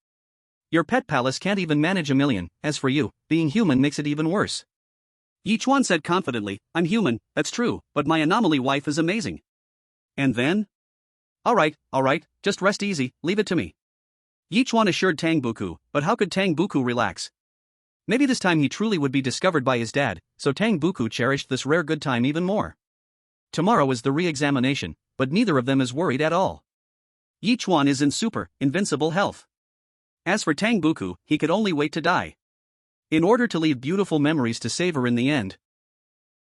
Your pet palace can't even manage 1 million, as for you, being human makes it even worse. Yichuan said confidently, I'm human, that's true, but my anomaly wife is amazing. And then? Alright, just rest easy, leave it to me. Yichuan assured Tang Buku, but how could Tang Buku relax? Maybe this time he truly would be discovered by his dad, so Tang Buku cherished this rare good time even more. Tomorrow is the re-examination, but neither of them is worried at all. Yichuan is in invincible health. As for Tang Buku, he could only wait to die. In order to leave beautiful memories to savor in the end.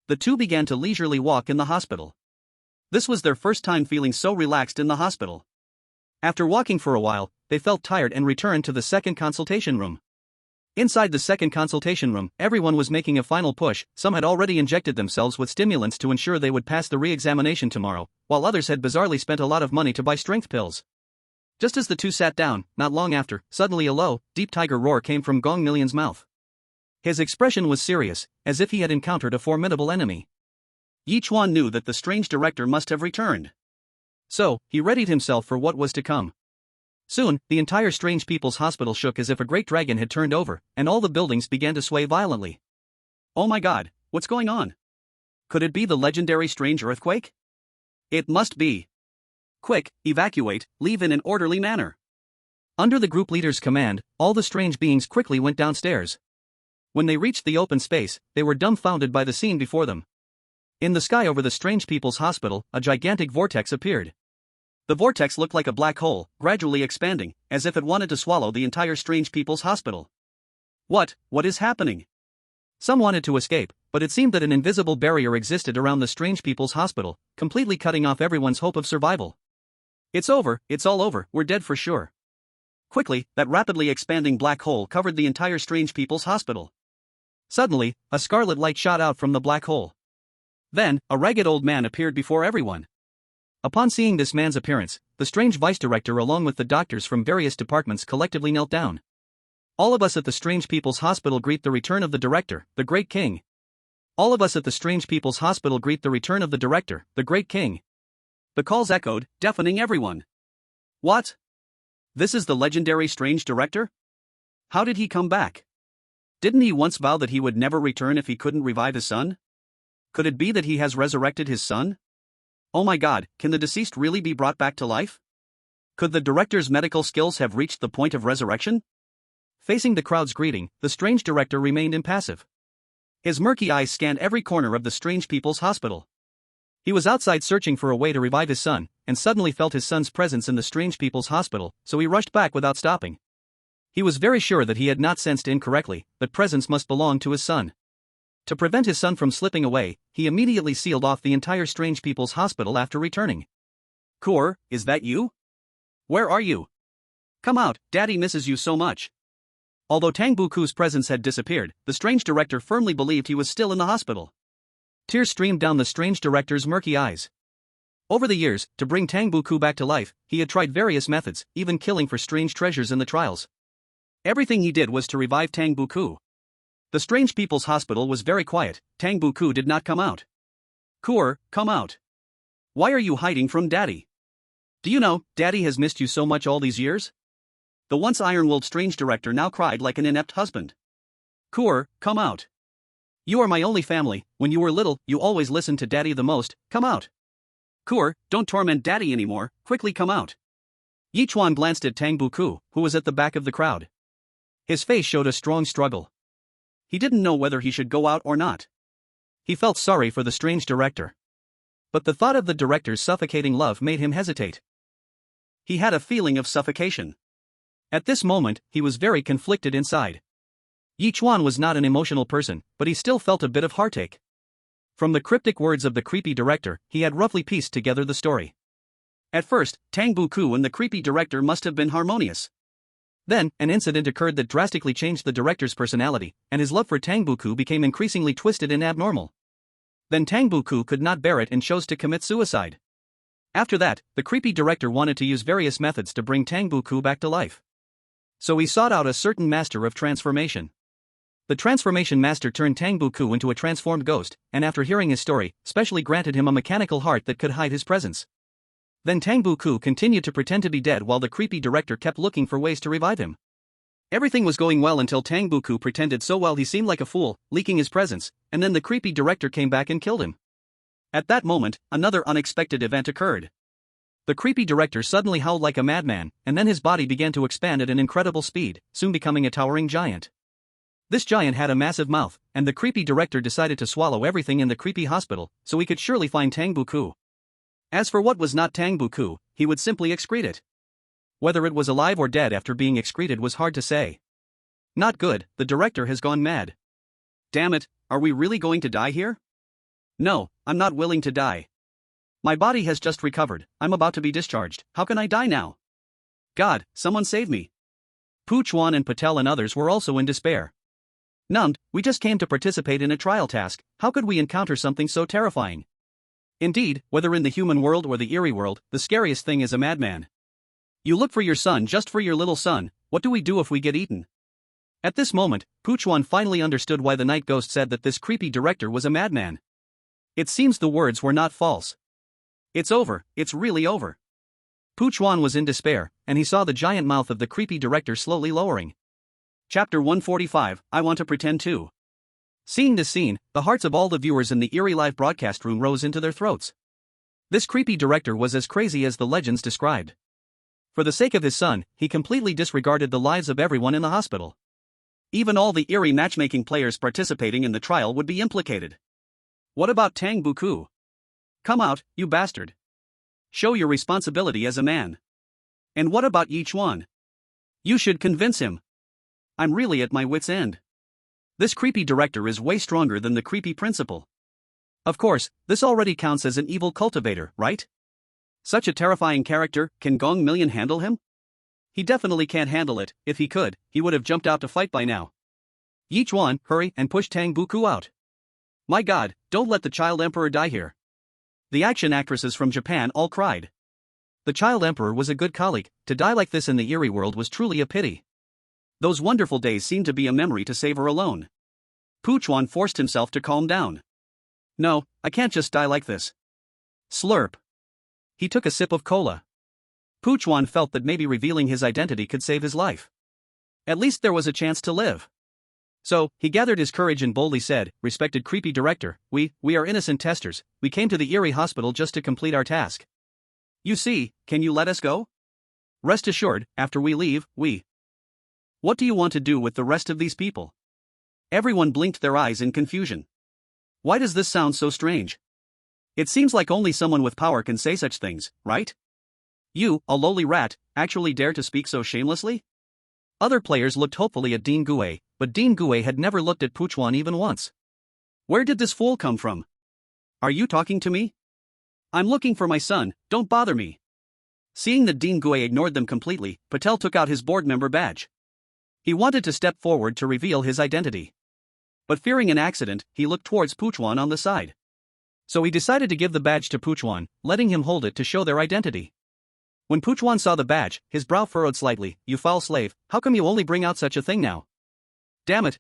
The two began to leisurely walk in the hospital. This was their first time feeling so relaxed in the hospital. After walking for a while, they felt tired and returned to the second consultation room. Inside the second consultation room, everyone was making a final push. Some had already injected themselves with stimulants to ensure they would pass the re-examination tomorrow, while others had bizarrely spent a lot of money to buy strength pills. Just as the two sat down, not long after, suddenly a low, deep tiger roar came from Gong Million's mouth. His expression was serious, as if he had encountered a formidable enemy. Ye Chuan knew that the strange director must have returned. So, he readied himself for what was to come. Soon, the entire Strange People's Hospital shook as if a great dragon had turned over, and all the buildings began to sway violently. Oh my god, what's going on? Could it be the legendary strange earthquake? It must be. Quick, evacuate, leave in an orderly manner. Under the group leader's command, all the strange beings quickly went downstairs. When they reached the open space, they were dumbfounded by the scene before them. In the sky over the Strange People's Hospital, a gigantic vortex appeared. The vortex looked like a black hole, gradually expanding, as if it wanted to swallow the entire Strange People's Hospital. What is happening? Some wanted to escape, but it seemed that an invisible barrier existed around the Strange People's Hospital, completely cutting off everyone's hope of survival. It's over, it's all over, we're dead for sure. Quickly, that rapidly expanding black hole covered the entire Strange People's Hospital. Suddenly, a scarlet light shot out from the black hole. Then, a ragged old man appeared before everyone. Upon seeing this man's appearance, the strange vice director along with the doctors from various departments collectively knelt down. All of us at the Strange People's Hospital greet the return of the director, the great king. All of us at the Strange People's Hospital greet the return of the director, the great king. The calls echoed, deafening everyone. What? This is the legendary strange director? How did he come back? Didn't he once vow that he would never return if he couldn't revive his son? Could it be that he has resurrected his son? Oh my god, can the deceased really be brought back to life? Could the director's medical skills have reached the point of resurrection? Facing the crowd's greeting, the strange director remained impassive. His murky eyes scanned every corner of the Strange People's Hospital. He was outside searching for a way to revive his son, and suddenly felt his son's presence in the Strange People's Hospital, so he rushed back without stopping. He was very sure that he had not sensed incorrectly, that presence must belong to his son. To prevent his son from slipping away, he immediately sealed off the entire Strange People's Hospital after returning. Kur, is that you? Where are you? Come out, Daddy misses you so much. Although Tang Buku's presence had disappeared, the strange director firmly believed he was still in the hospital. Tears streamed down the strange director's murky eyes. Over the years, to bring Tang Buku back to life, he had tried various methods, even killing for strange treasures in the trials. Everything he did was to revive Tang Buku. The Strange People's Hospital was very quiet. Tang Buku did not come out. Kur, come out. Why are you hiding from Daddy? Do you know, Daddy has missed you so much all these years? The once iron-willed strange director now cried like an inept husband. Kur, come out. You are my only family. When you were little, you always listened to Daddy the most. Come out. Kur, don't torment Daddy anymore, quickly come out. Ye Chuan glanced at Tang Buku, who was at the back of the crowd. His face showed a strong struggle. He didn't know whether he should go out or not. He felt sorry for the strange director. But the thought of the director's suffocating love made him hesitate. He had a feeling of suffocation. At this moment, he was very conflicted inside. Ye Chuan was not an emotional person, but he still felt a bit of heartache. From the cryptic words of the creepy director, he had roughly pieced together the story. At first, Tang Buku and the creepy director must have been harmonious. Then, an incident occurred that drastically changed the director's personality, and his love for Tang Buku became increasingly twisted and abnormal. Then Tang Buku could not bear it and chose to commit suicide. After that, the creepy director wanted to use various methods to bring Tang Buku back to life. So he sought out a certain master of transformation. The transformation master turned Tang Buku into a transformed ghost, and after hearing his story, specially granted him a mechanical heart that could hide his presence. Then Tang Buku continued to pretend to be dead while the creepy director kept looking for ways to revive him. Everything was going well until Tang Buku pretended so well he seemed like a fool, leaking his presence, and then the creepy director came back and killed him. At that moment, another unexpected event occurred. The creepy director suddenly howled like a madman, and then his body began to expand at an incredible speed, soon becoming a towering giant. This giant had a massive mouth, and the creepy director decided to swallow everything in the creepy hospital, so he could surely find Tang Buku. As for what was not Tang Buku, he would simply excrete it. Whether it was alive or dead after being excreted was hard to say. Not good, the director has gone mad. Damn it, are we really going to die here? No, I'm not willing to die. My body has just recovered, I'm about to be discharged, how can I die now? God, someone save me. Ye Chuan and Patel and others were also in despair. Numbed, we just came to participate in a trial task, how could we encounter something so terrifying? Indeed, whether in the human world or the Eerie world, the scariest thing is a madman. You look for your son just for your little son, what do we do if we get eaten? At this moment, Ye Chuan finally understood why the night ghost said that this creepy director was a madman. It seems the words were not false. It's over, it's really over. Ye Chuan was in despair, and he saw the giant mouth of the creepy director slowly lowering. Chapter 145, I Want to Pretend Too. Seeing this scene, the hearts of all the viewers in the Eerie live broadcast room rose into their throats. This creepy director was as crazy as the legends described. For the sake of his son, he completely disregarded the lives of everyone in the hospital. Even all the Eerie matchmaking players participating in the trial would be implicated. What about Tang Buku? Come out, you bastard. Show your responsibility as a man. And what about Ye Chuan? You should convince him. I'm really at my wit's end. This creepy director is way stronger than the creepy principal. Of course, this already counts as an evil cultivator, right? Such a terrifying character, can Gong Million handle him? He definitely can't handle it, if he could, he would have jumped out to fight by now. Ye Chuan, hurry and push Tang Buku out. My god, don't let the child emperor die here. The action actresses from Japan all cried. The child emperor was a good colleague, to die like this in the Eerie world was truly a pity. Those wonderful days seemed to be a memory to save her alone. Ye Chuan forced himself to calm down. No, I can't just die like this. Slurp. He took a sip of cola. Ye Chuan felt that maybe revealing his identity could save his life. At least there was a chance to live. So, he gathered his courage and boldly said, "Respected creepy director, we are innocent testers, we came to the Eerie hospital just to complete our task. You see, can you let us go? Rest assured, after we leave, What do you want to do with the rest of these people?" Everyone blinked their eyes in confusion. Why does this sound so strange? It seems like only someone with power can say such things, right? You, a lowly rat, actually dare to speak so shamelessly? Other players looked hopefully at Dean Gue, but Dean Gue had never looked at Ye Chuan even once. Where did this fool come from? Are you talking to me? I'm looking for my son, don't bother me. Seeing that Dean Gue ignored them completely, Patel took out his board member badge. He wanted to step forward to reveal his identity. But fearing an accident, he looked towards Ye Chuan on the side. So he decided to give the badge to Ye Chuan, letting him hold it to show their identity. When Ye Chuan saw the badge, his brow furrowed slightly. You foul slave, how come you only bring out such a thing now? Damn it,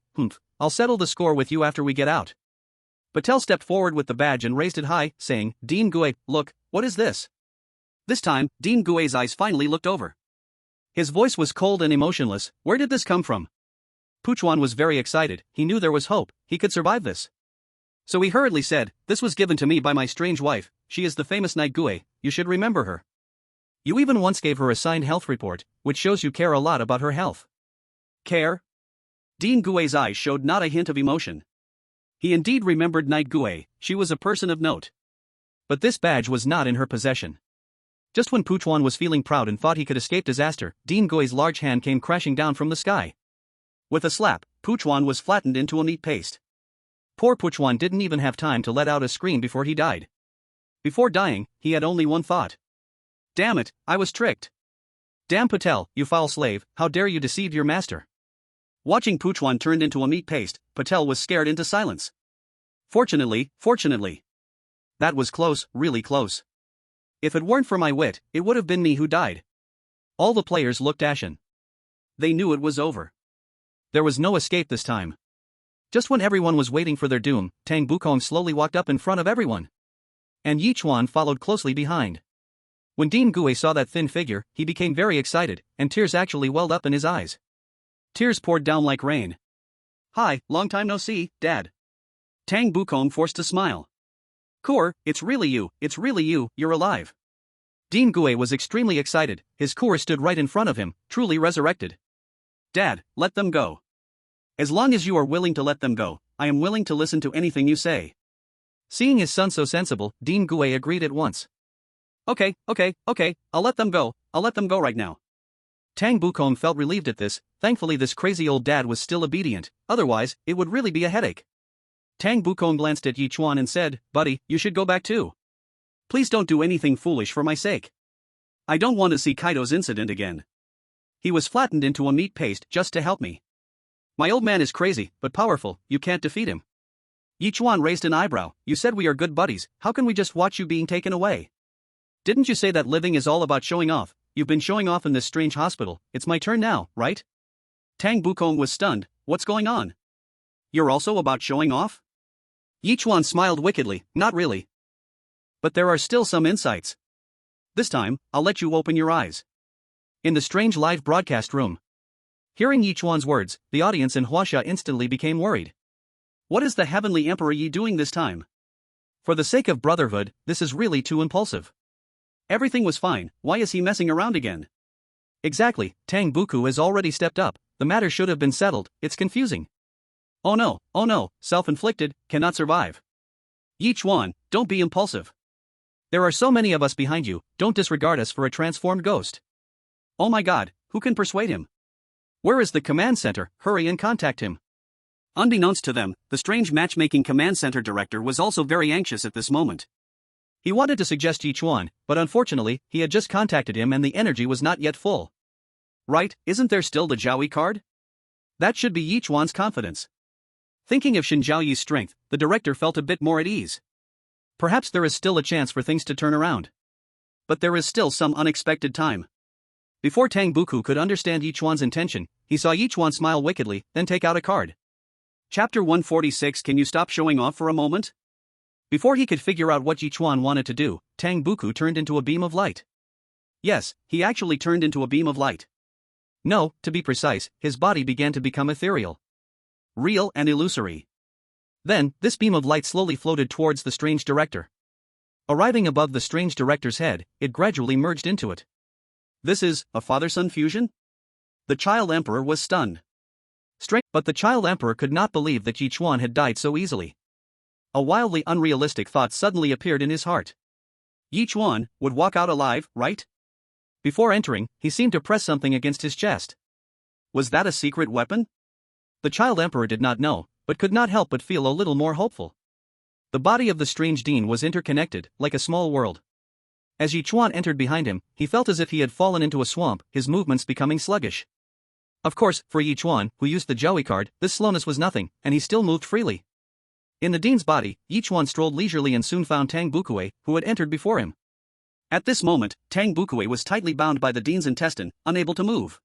I'll settle the score with you after we get out. Patel stepped forward with the badge and raised it high, saying, Dean Gue, look, what is this? This time, Dean Gue's eyes finally looked over. His voice was cold and emotionless. Where did this come from? Ye Chuan was very excited, he knew there was hope, he could survive this. So he hurriedly said, this was given to me by my strange wife, she is the famous Knight Gue, you should remember her. You even once gave her a signed health report, which shows you care a lot about her health. Care? Dean Gue's eyes showed not a hint of emotion. He indeed remembered Knight Gue, she was a person of note. But this badge was not in her possession. Just when Ye Chuan was feeling proud and thought he could escape disaster, Dean Gue's large hand came crashing down from the sky. With a slap, Ye Chuan was flattened into a meat paste. Poor Ye Chuan didn't even have time to let out a scream before he died. Before dying, he had only one thought. Damn it, I was tricked. Damn Patel, you foul slave, how dare you deceive your master. Watching Ye Chuan turned into a meat paste, Patel was scared into silence. Fortunately. That was close, really close. If it weren't for my wit, it would have been me who died. All the players looked ashen. They knew it was over. There was no escape this time. Just when everyone was waiting for their doom, Tang Bukong slowly walked up in front of everyone. And Ye Chuan followed closely behind. When Dean Gue saw that thin figure, he became very excited, and tears actually welled up in his eyes. Tears poured down like rain. Hi, long time no see, Dad. Tang Bukong forced a smile. Cour, it's really you, you're alive. Dean Gui was extremely excited, his cour stood right in front of him, truly resurrected. Dad, let them go. As long as you are willing to let them go, I am willing to listen to anything you say. Seeing his son so sensible, Dean Gui agreed at once. Okay, I'll let them go right now. Tang Bukong felt relieved at this, thankfully this crazy old dad was still obedient, otherwise, it would really be a headache. Tang Bukong glanced at Ye Chuan and said, Buddy, you should go back too. Please don't do anything foolish for my sake. I don't want to see Kaido's incident again. He was flattened into a meat paste just to help me. My old man is crazy, but powerful, you can't defeat him. Ye Chuan raised an eyebrow, you said we are good buddies, how can we just watch you being taken away? Didn't you say that living is all about showing off? You've been showing off in this strange hospital, it's my turn now, right? Tang Bukong was stunned, what's going on? You're also about showing off? Ye Chuan smiled wickedly, not really. But there are still some insights. This time, I'll let you open your eyes. In the strange live broadcast room. Hearing Ye Chuan's words, the audience in Huaxia instantly became worried. What is the heavenly emperor Yi doing this time? For the sake of brotherhood, this is really too impulsive. Everything was fine, why is he messing around again? Exactly, Tang Buku has already stepped up, the matter should have been settled, it's confusing. Oh no, self-inflicted, cannot survive. Ye Chuan, don't be impulsive. There are so many of us behind you, don't disregard us for a transformed ghost. Oh my god, who can persuade him? Where is the command center, hurry and contact him. Unbeknownst to them, the strange matchmaking command center director was also very anxious at this moment. He wanted to suggest Ye Chuan, but unfortunately, he had just contacted him and the energy was not yet full. Right, isn't there still the Zhaoyi card? That should be Ye Chuan's confidence. Thinking of Shen Zhaoyi's strength, the director felt a bit more at ease. Perhaps there is still a chance for things to turn around. But there is still some unexpected time. Before Tang Buku could understand Ye Chuan's intention, he saw Ye Chuan smile wickedly, then take out a card. Chapter 146. Can you stop showing off for a moment? Before he could figure out what Ye Chuan wanted to do, Tang Buku turned into a beam of light. Yes, he actually turned into a beam of light. No, to be precise, his body began to become ethereal. Real and illusory. Then, this beam of light slowly floated towards the strange director. Arriving above the strange director's head, it gradually merged into it. This is a father-son fusion? The child emperor was stunned. But the child emperor could not believe that Ye Chuan had died so easily. A wildly unrealistic thought suddenly appeared in his heart. Ye Chuan would walk out alive, right? Before entering, he seemed to press something against his chest. Was that a secret weapon? The child emperor did not know, but could not help but feel a little more hopeful. The body of the strange dean was interconnected, like a small world. As Ye Chuan entered behind him, he felt as if he had fallen into a swamp, his movements becoming sluggish. Of course, for Ye Chuan, who used the Zhaoyi card, this slowness was nothing, and he still moved freely. In the dean's body, Ye Chuan strolled leisurely and soon found Tang Bukue, who had entered before him. At this moment, Tang Bukue was tightly bound by the dean's intestine, unable to move.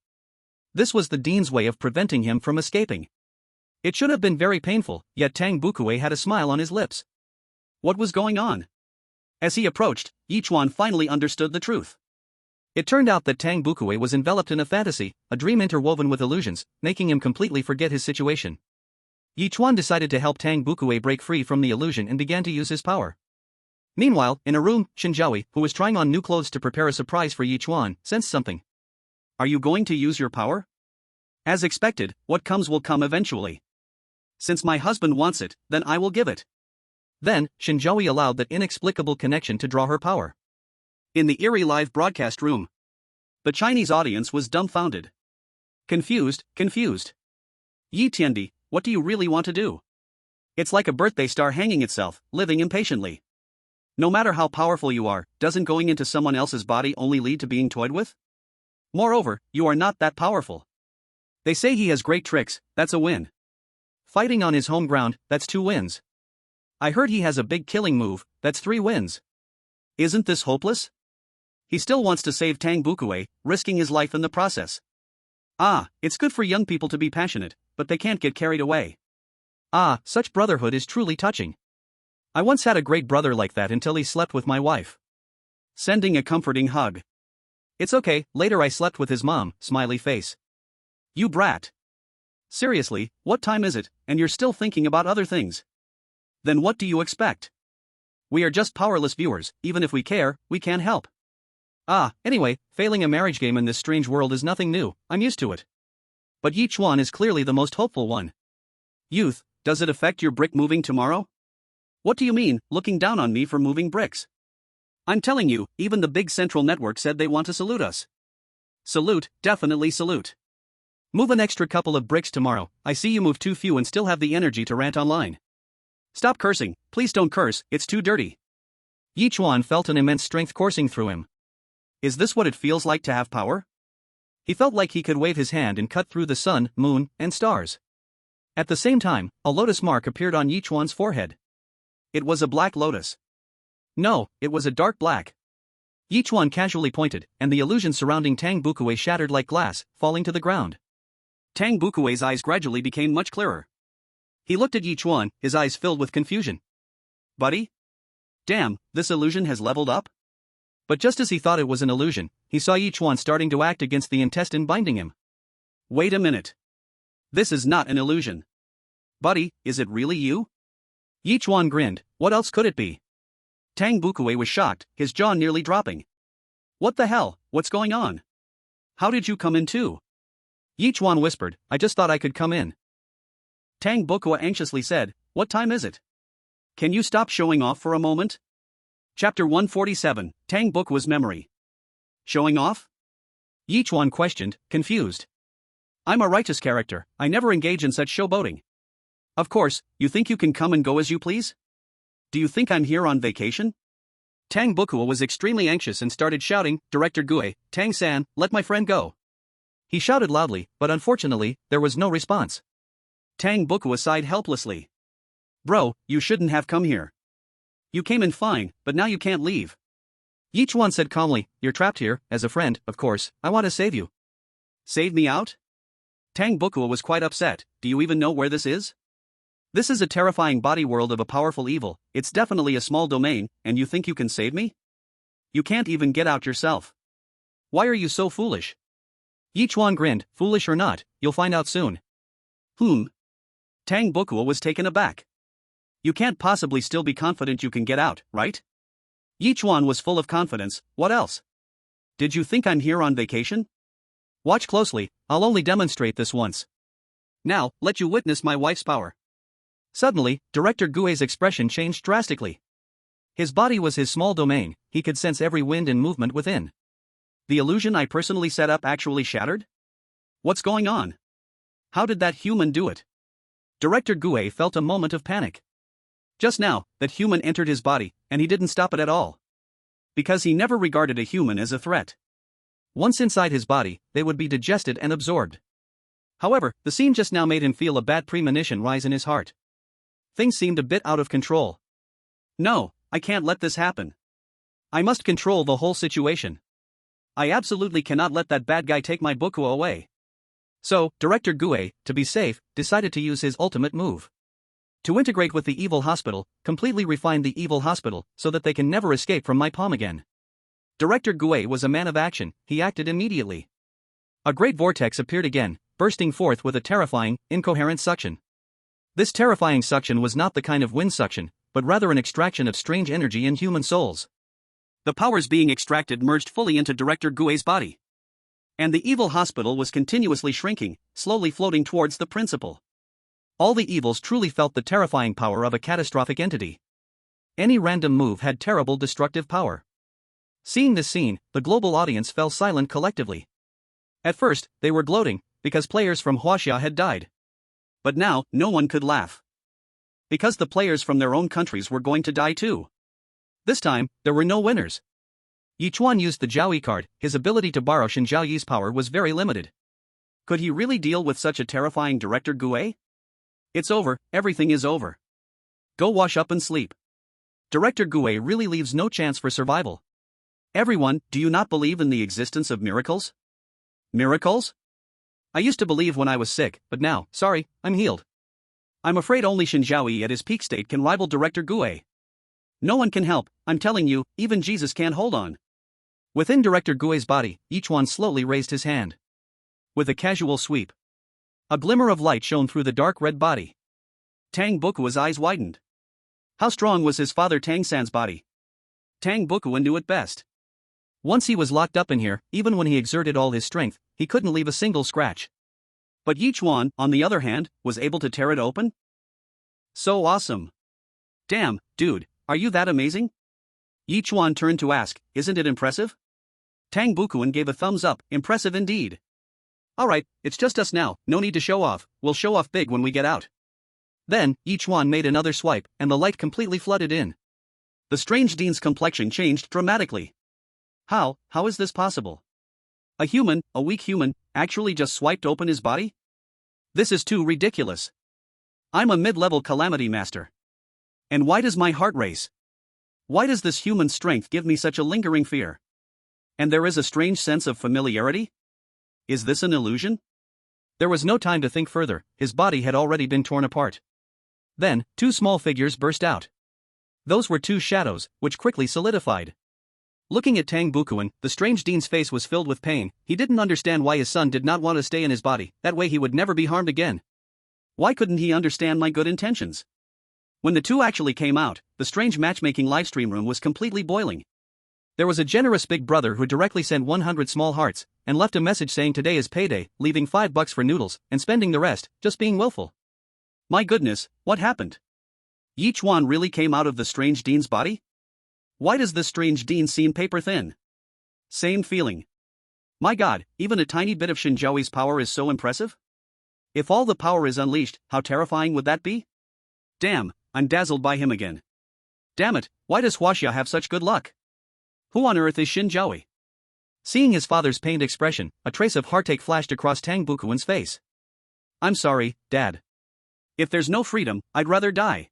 This was the dean's way of preventing him from escaping. It should have been very painful, yet Tang Bukue had a smile on his lips. What was going on? As he approached, Ye Chuan finally understood the truth. It turned out that Tang Bukue was enveloped in a fantasy, a dream interwoven with illusions, making him completely forget his situation. Ye Chuan decided to help Tang Bukue break free from the illusion and began to use his power. Meanwhile, in a room, Shen Zhaoyi, who was trying on new clothes to prepare a surprise for Ye Chuan, sensed something. Are you going to use your power? As expected, what comes will come eventually. Since my husband wants it, then I will give it. Then, Shen Zhaoyi allowed that inexplicable connection to draw her power. In the Eerie live broadcast room, the Chinese audience was dumbfounded. Confused. Yi Tiandi, what do you really want to do? It's like a birthday star hanging itself, living impatiently. No matter how powerful you are, doesn't going into someone else's body only lead to being toyed with? Moreover, you are not that powerful. They say he has great tricks, that's a win. Fighting on his home ground, that's 2 wins. I heard he has a big killing move, that's 3 wins. Isn't this hopeless? He still wants to save Tang Bukue, risking his life in the process. It's good for young people to be passionate, but they can't get carried away. Such brotherhood is truly touching. I once had a great brother like that until he slept with my wife. Sending a comforting hug. It's okay, later I slept with his mom, smiley face. You brat. Seriously, what time is it, and you're still thinking about other things? Then what do you expect? We are just powerless viewers, even if we care, we can't help. Anyway, failing a marriage game in this strange world is nothing new, I'm used to it. But Ye Chuan is clearly the most hopeful one. Youth, does it affect your brick moving tomorrow? What do you mean, looking down on me for moving bricks? I'm telling you, even the big central network said they want to salute us. Salute, definitely salute. Move an extra couple of bricks tomorrow, I see you move too few and still have the energy to rant online. Stop cursing, please don't curse, it's too dirty. Ye Chuan felt an immense strength coursing through him. Is this what it feels like to have power? He felt like he could wave his hand and cut through the sun, moon, and stars. At the same time, a lotus mark appeared on Ye Chuan's forehead. It was a black lotus. No, it was a dark black. Ye Chuan casually pointed, and the illusion surrounding Tang Bukue shattered like glass, falling to the ground. Tang Bukue's eyes gradually became much clearer. He looked at Ye Chuan, his eyes filled with confusion. Buddy? Damn, this illusion has leveled up? But just as he thought it was an illusion, he saw Ye Chuan starting to act against the intestine binding him. Wait a minute. This is not an illusion. Buddy, is it really you? Ye Chuan grinned, what else could it be? Tang Bukue was shocked, his jaw nearly dropping. What the hell, what's going on? How did you come in too? Ye Chuan whispered, I just thought I could come in. Tang Bukue anxiously said, what time is it? Can you stop showing off for a moment? Chapter 147, Tang Bukue's Memory. Showing off? Ye Chuan questioned, confused. I'm a righteous character, I never engage in such showboating. Of course, you think you can come and go as you please? Do you think I'm here on vacation? Tang Bukue was extremely anxious and started shouting, Director Gue, Tang-san, let my friend go. He shouted loudly, but unfortunately, there was no response. Tang Bukue sighed helplessly. Bro, you shouldn't have come here. You came in fine, but now you can't leave. Ye Chuan said calmly, you're trapped here, as a friend, of course, I want to save you. Save me out? Tang Bukue was quite upset, do you even know where this is? This is a terrifying body world of a powerful evil, it's definitely a small domain, and you think you can save me? You can't even get out yourself. Why are you so foolish? Ye Chuan grinned, foolish or not, you'll find out soon. Tang Bukue was taken aback. You can't possibly still be confident you can get out, right? Ye Chuan was full of confidence, what else? Did you think I'm here on vacation? Watch closely, I'll only demonstrate this once. Now, let you witness my wife's power. Suddenly, Director Gue's expression changed drastically. His body was his small domain, he could sense every wind and movement within. The illusion I personally set up actually shattered? What's going on? How did that human do it? Director Gue felt a moment of panic. Just now, that human entered his body, and he didn't stop it at all. Because he never regarded a human as a threat. Once inside his body, they would be digested and absorbed. However, the scene just now made him feel a bad premonition rise in his heart. Things seemed a bit out of control. No, I can't let this happen. I must control the whole situation. I absolutely cannot let that bad guy take my Bukue away. So, Director Gue, to be safe, decided to use his ultimate move. To integrate with the evil hospital, completely refine the evil hospital, so that they can never escape from my palm again. Director Gue was a man of action, he acted immediately. A great vortex appeared again, bursting forth with a terrifying, incoherent suction. This terrifying suction was not the kind of wind suction, but rather an extraction of strange energy in human souls. The powers being extracted merged fully into Director Gue's body. And the evil hospital was continuously shrinking, slowly floating towards the principal. All the evils truly felt the terrifying power of a catastrophic entity. Any random move had terrible destructive power. Seeing this scene, the global audience fell silent collectively. At first, they were gloating, because players from Huaxia had died. But now, no one could laugh. Because the players from their own countries were going to die too. This time, there were no winners. Yichuan used the Zhaoyi card, his ability to borrow Shen Zhaoyi's power was very limited. Could he really deal with such a terrifying Director Gue? It's over, everything is over. Go wash up and sleep. Director Gue really leaves no chance for survival. Everyone, do you not believe in the existence of miracles? Miracles? I used to believe when I was sick, but now, sorry, I'm healed. I'm afraid only Shen Zhaoyi at his peak state can rival Director Gue. No one can help, I'm telling you, even Jesus can't hold on. Within Director Gue's body, Yichuan slowly raised his hand. With a casual sweep. A glimmer of light shone through the dark red body. Tang Buku's eyes widened. How strong was his father Tang San's body? Tang Bukuan knew it best. Once he was locked up in here, even when he exerted all his strength, he couldn't leave a single scratch. But Ye Chuan, on the other hand, was able to tear it open? So awesome. Damn, dude, are you that amazing? Ye Chuan turned to ask, isn't it impressive? Tang Bukuan gave a thumbs up, impressive indeed. Alright, it's just us now, no need to show off, we'll show off big when we get out. Then, Ye Chuan made another swipe, and the light completely flooded in. The strange dean's complexion changed dramatically. How is this possible? A human, a weak human, actually just swiped open his body? This is too ridiculous. I'm a mid-level calamity master. And why does my heart race? Why does this human strength give me such a lingering fear? And there is a strange sense of familiarity? Is this an illusion? There was no time to think further, his body had already been torn apart. Then, two small figures burst out. Those were two shadows, which quickly solidified. Looking at Tang Bukuan, the strange dean's face was filled with pain. He didn't understand why his son did not want to stay in his body, that way he would never be harmed again. Why couldn't he understand my good intentions? When the two actually came out, the strange matchmaking livestream room was completely boiling. There was a generous big brother who directly sent 100 small hearts, and left a message saying today is payday, leaving $5 for noodles, and spending the rest, just being willful. My goodness, what happened? Ye Chuan really came out of the strange dean's body? Why does this strange dean seem paper thin? Same feeling. My god, even a tiny bit of Shen Zhaoyi's power is so impressive? If all the power is unleashed, how terrifying would that be? Damn, I'm dazzled by him again. Damn it, why does Huaxia have such good luck? Who on earth is Shen Zhaoyi? Seeing his father's pained expression, a trace of heartache flashed across Tang Bukuan's face. I'm sorry, Dad. If there's no freedom, I'd rather die.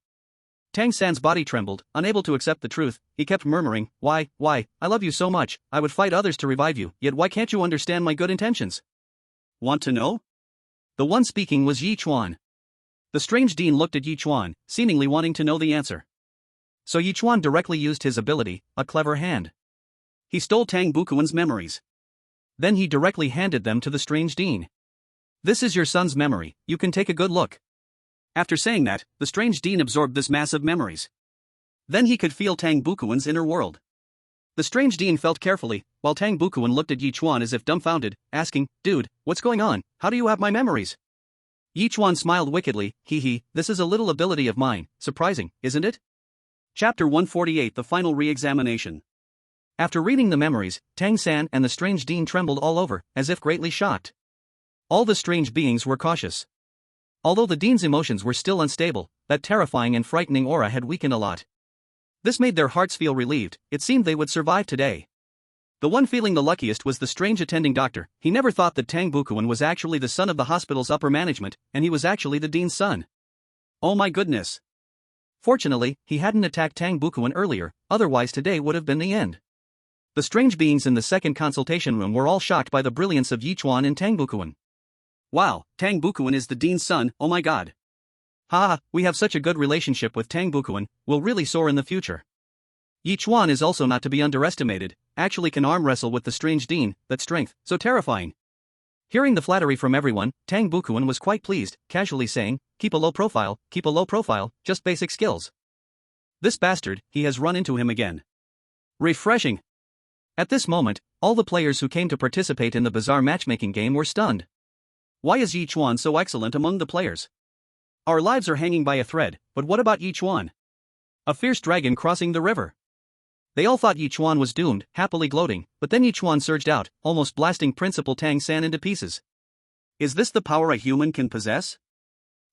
Tang San's body trembled, unable to accept the truth. He kept murmuring, why, I love you so much, I would fight others to revive you, yet why can't you understand my good intentions? Want to know? The one speaking was Ye Chuan. The strange dean looked at Ye Chuan, seemingly wanting to know the answer. So Ye Chuan directly used his ability, a clever hand. He stole Tang Bukuan's memories. Then he directly handed them to the strange dean. This is your son's memory, you can take a good look. After saying that, the strange dean absorbed this mass of memories. Then he could feel Tang Bukuan's inner world. The strange dean felt carefully, while Tang Bukuan looked at Ye Chuan as if dumbfounded, asking, dude, what's going on, how do you have my memories? Ye Chuan smiled wickedly, this is a little ability of mine, surprising, isn't it? Chapter 148 The Final Re-Examination. After reading the memories, Tang San and the strange dean trembled all over, as if greatly shocked. All the strange beings were cautious. Although the dean's emotions were still unstable, that terrifying and frightening aura had weakened a lot. This made their hearts feel relieved, it seemed they would survive today. The one feeling the luckiest was the strange attending doctor. He never thought that Tang Bukuan was actually the son of the hospital's upper management, and he was actually the dean's son. Oh my goodness. Fortunately, he hadn't attacked Tang Bukuan earlier, otherwise today would have been the end. The strange beings in the second consultation room were all shocked by the brilliance of Ye Chuan and Tang Bukuan. Wow, Tang Bukuan is the dean's son, oh my god. We have such a good relationship with Tang Bukuan, we'll really soar in the future. Ye Chuan is also not to be underestimated, actually can arm wrestle with the strange dean, that strength, so terrifying. Hearing the flattery from everyone, Tang Bukuan was quite pleased, casually saying, keep a low profile, just basic skills. This bastard, he has run into him again. Refreshing. At this moment, all the players who came to participate in the bizarre matchmaking game were stunned. Why is Ye Chuan so excellent among the players? Our lives are hanging by a thread, but what about Ye Chuan? A fierce dragon crossing the river. They all thought Ye Chuan was doomed, happily gloating, but then Ye Chuan surged out, almost blasting Principal Tang San into pieces. Is this the power a human can possess?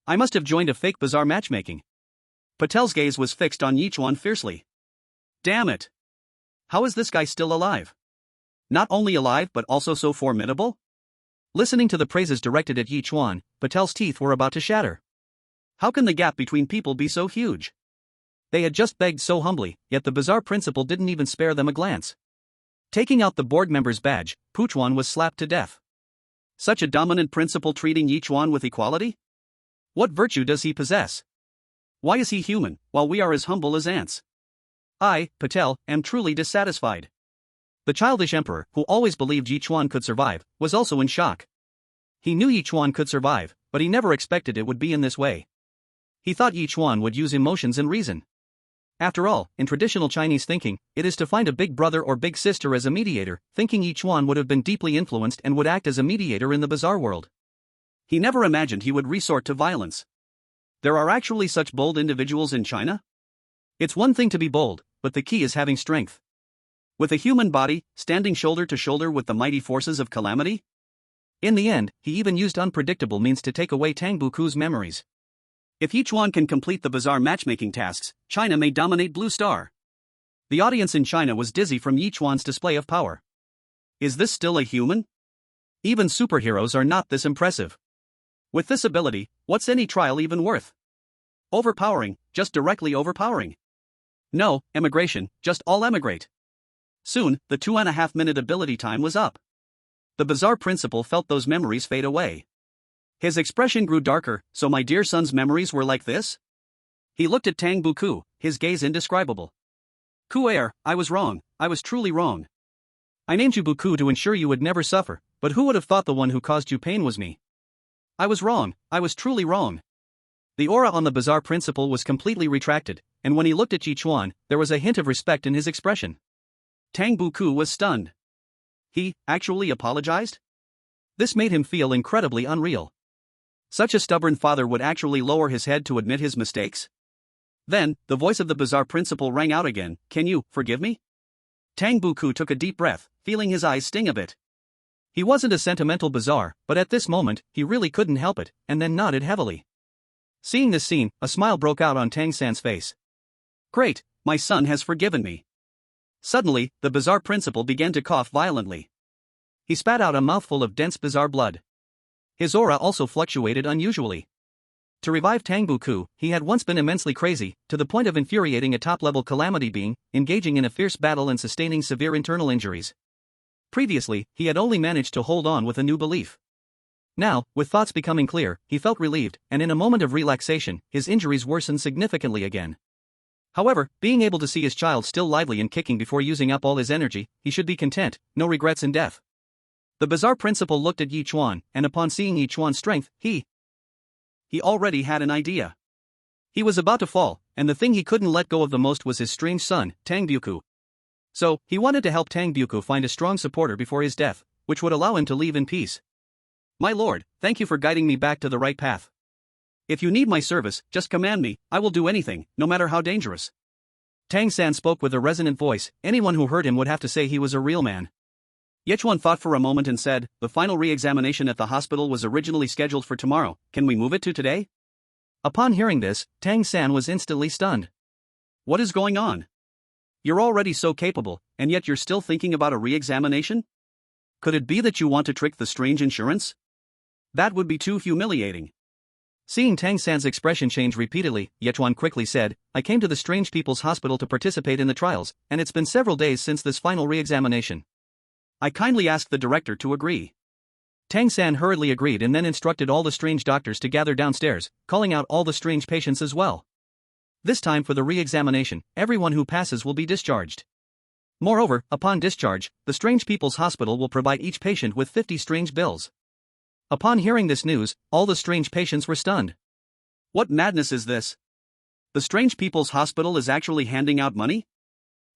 I must have joined a fake bizarre matchmaking. Patel's gaze was fixed on Ye Chuan fiercely. Damn it! How is this guy still alive? Not only alive but also so formidable? Listening to the praises directed at Ye Chuan, Patel's teeth were about to shatter. How can the gap between people be so huge? They had just begged so humbly, yet the bizarre principal didn't even spare them a glance. Taking out the board member's badge, Puchuan was slapped to death. Such a dominant principal treating Ye Chuan with equality? What virtue does he possess? Why is he human, while we are as humble as ants? I, Patel, am truly dissatisfied. The childish emperor, who always believed Ye Chuan could survive, was also in shock. He knew Ye Chuan could survive, but he never expected it would be in this way. He thought Ye Chuan would use emotions and reason. After all, in traditional Chinese thinking, it is to find a big brother or big sister as a mediator. Thinking Ye Chuan would have been deeply influenced and would act as a mediator in the bizarre world. He never imagined he would resort to violence. There are actually such bold individuals in China? It's one thing to be bold, but the key is having strength. With a human body, standing shoulder to shoulder with the mighty forces of calamity? In the end, he even used unpredictable means to take away Tang Buku's memories. If Yichuan can complete the bizarre matchmaking tasks, China may dominate Blue Star. The audience in China was dizzy from Yichuan's display of power. Is this still a human? Even superheroes are not this impressive. With this ability, what's any trial even worth? Overpowering, just directly overpowering. No, emigration, just all emigrate. Soon, the 2.5-minute ability time was up. The bizarre principal felt those memories fade away. His expression grew darker. So my dear son's memories were like this? He looked at Tang Buku, his gaze indescribable. Kuer, I was wrong, I was truly wrong. I named you Buku to ensure you would never suffer, but who would have thought the one who caused you pain was me? I was wrong, I was truly wrong. The aura on the bizarre principal was completely retracted, and when he looked at Ye Chuan, there was a hint of respect in his expression. Tang Buku was stunned. He actually apologized? This made him feel incredibly unreal. Such a stubborn father would actually lower his head to admit his mistakes? Then, the voice of the bizarre principal rang out again. Can you forgive me? Tang Buku took a deep breath, feeling his eyes sting a bit. He wasn't a sentimental bizarre, but at this moment, he really couldn't help it, and then nodded heavily. Seeing this scene, a smile broke out on Tang San's face. Great, my son has forgiven me. Suddenly, the bizarre principal began to cough violently. He spat out a mouthful of dense bizarre blood. His aura also fluctuated unusually. To revive Tang Buku, he had once been immensely crazy, to the point of infuriating a top-level calamity being, engaging in a fierce battle and sustaining severe internal injuries. Previously, he had only managed to hold on with a new belief. Now, with thoughts becoming clear, he felt relieved, and in a moment of relaxation, his injuries worsened significantly again. However, being able to see his child still lively and kicking before using up all his energy, he should be content, no regrets in death. The bizarre principal looked at Ye Chuan, and upon seeing Ye Chuan's strength, he already had an idea. He was about to fall, and the thing he couldn't let go of the most was his strange son, Tang Buku. So, he wanted to help Tang Buku find a strong supporter before his death, which would allow him to leave in peace. My lord, thank you for guiding me back to the right path. If you need my service, just command me, I will do anything, no matter how dangerous. Tang San spoke with a resonant voice. Anyone who heard him would have to say he was a real man. Yichuan thought for a moment and said, the final re-examination at the hospital was originally scheduled for tomorrow, can we move it to today? Upon hearing this, Tang San was instantly stunned. What is going on? You're already so capable, and yet you're still thinking about a re-examination? Could it be that you want to trick the strange insurance? That would be too humiliating. Seeing Tang San's expression change repeatedly, Yichuan quickly said, I came to the Strange People's Hospital to participate in the trials, and it's been several days since this final re-examination. I kindly asked the director to agree. Tang San hurriedly agreed and then instructed all the strange doctors to gather downstairs, calling out all the strange patients as well. This time for the re-examination, everyone who passes will be discharged. Moreover, upon discharge, the Strange People's Hospital will provide each patient with 50 strange bills. Upon hearing this news, all the strange patients were stunned. What madness is this? The Strange People's Hospital is actually handing out money?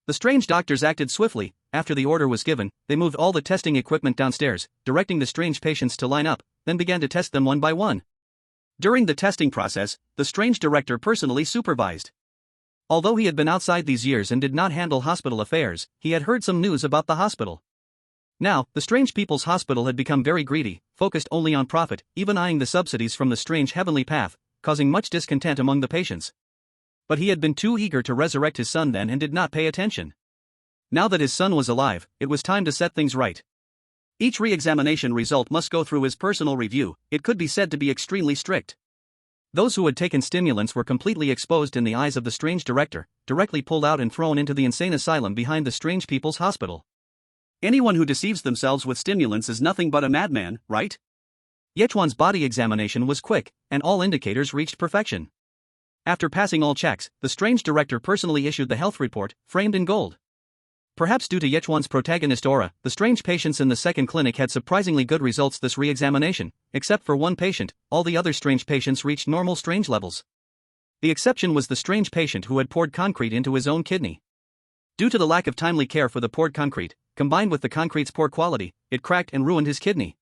The strange doctors acted swiftly. After the order was given, they moved all the testing equipment downstairs, directing the strange patients to line up, then began to test them one by one. During the testing process, the strange director personally supervised. Although he had been outside these years and did not handle hospital affairs, he had heard some news about the hospital. Now, the Strange People's Hospital had become very greedy, focused only on profit, even eyeing the subsidies from the strange heavenly path, causing much discontent among the patients. But he had been too eager to resurrect his son then and did not pay attention. Now that his son was alive, it was time to set things right. Each re-examination result must go through his personal review. It could be said to be extremely strict. Those who had taken stimulants were completely exposed in the eyes of the strange director, directly pulled out and thrown into the insane asylum behind the Strange People's Hospital. Anyone who deceives themselves with stimulants is nothing but a madman, right? Yichuan's body examination was quick, and all indicators reached perfection. After passing all checks, the strange director personally issued the health report, framed in gold. Perhaps due to Ye Chuan's protagonist aura, the strange patients in the second clinic had surprisingly good results this re-examination. Except for one patient, all the other strange patients reached normal strange levels. The exception was the strange patient who had poured concrete into his own kidney. Due to the lack of timely care for the poured concrete, combined with the concrete's poor quality, it cracked and ruined his kidney.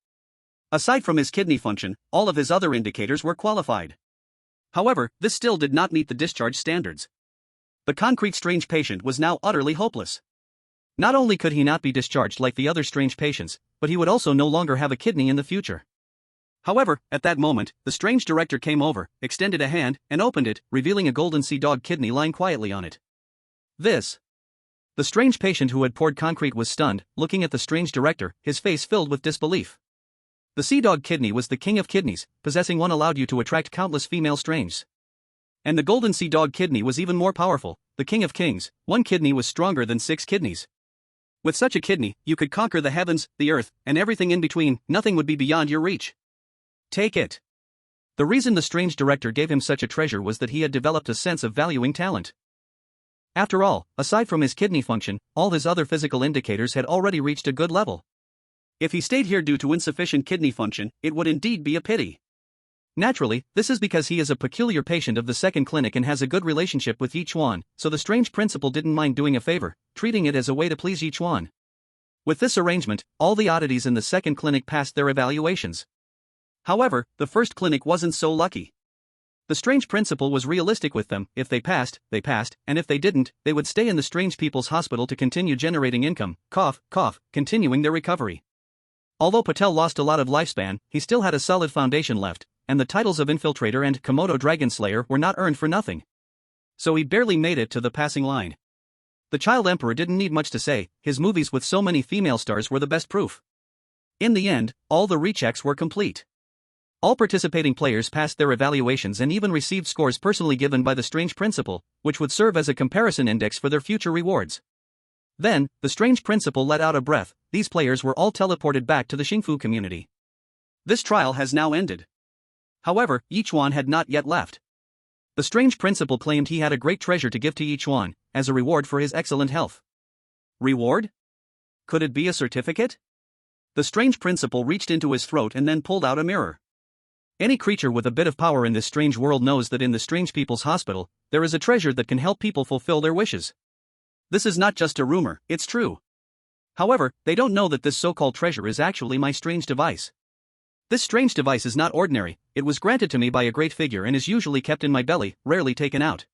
Aside from his kidney function, all of his other indicators were qualified. However, this still did not meet the discharge standards. The concrete strange patient was now utterly hopeless. Not only could he not be discharged like the other strange patients, but he would also no longer have a kidney in the future. However, at that moment, the strange director came over, extended a hand, and opened it, revealing a golden sea dog kidney lying quietly on it. This. The strange patient who had poured concrete was stunned, looking at the strange director, his face filled with disbelief. The sea dog kidney was the king of kidneys, possessing one allowed you to attract countless female stranges. And the golden sea dog kidney was even more powerful, the king of kings. One kidney was stronger than 6 kidneys. With such a kidney, you could conquer the heavens, the earth, and everything in between. Nothing would be beyond your reach. Take it. The reason the strange director gave him such a treasure was that he had developed a sense of valuing talent. After all, aside from his kidney function, all his other physical indicators had already reached a good level. If he stayed here due to insufficient kidney function, it would indeed be a pity. Naturally, this is because he is a peculiar patient of the second clinic and has a good relationship with Ye Chuan, so the strange principal didn't mind doing a favor, treating it as a way to please Ye Chuan. With this arrangement, all the oddities in the second clinic passed their evaluations. However, the first clinic wasn't so lucky. The strange principal was realistic with them. If they passed, and if they didn't, they would stay in the strange people's hospital to continue generating income, continuing their recovery. Although Patel lost a lot of lifespan, he still had a solid foundation left, and the titles of Infiltrator and Komodo Dragon Slayer were not earned for nothing. So he barely made it to the passing line. The Child Emperor didn't need much to say, his movies with so many female stars were the best proof. In the end, all the rechecks were complete. All participating players passed their evaluations and even received scores personally given by the strange principal, which would serve as a comparison index for their future rewards. Then, the strange principal let out a breath. These players were all teleported back to the Xingfu community. This trial has now ended. However, Ye Chuan had not yet left. The strange principal claimed he had a great treasure to give to Ye Chuan, as a reward for his excellent health. Reward? Could it be a certificate? The strange principal reached into his throat and then pulled out a mirror. Any creature with a bit of power in this strange world knows that in the strange people's hospital, there is a treasure that can help people fulfill their wishes. This is not just a rumor, it's true. However, they don't know that this so-called treasure is actually my strange device. This strange device is not ordinary, it was granted to me by a great figure and is usually kept in my belly, rarely taken out.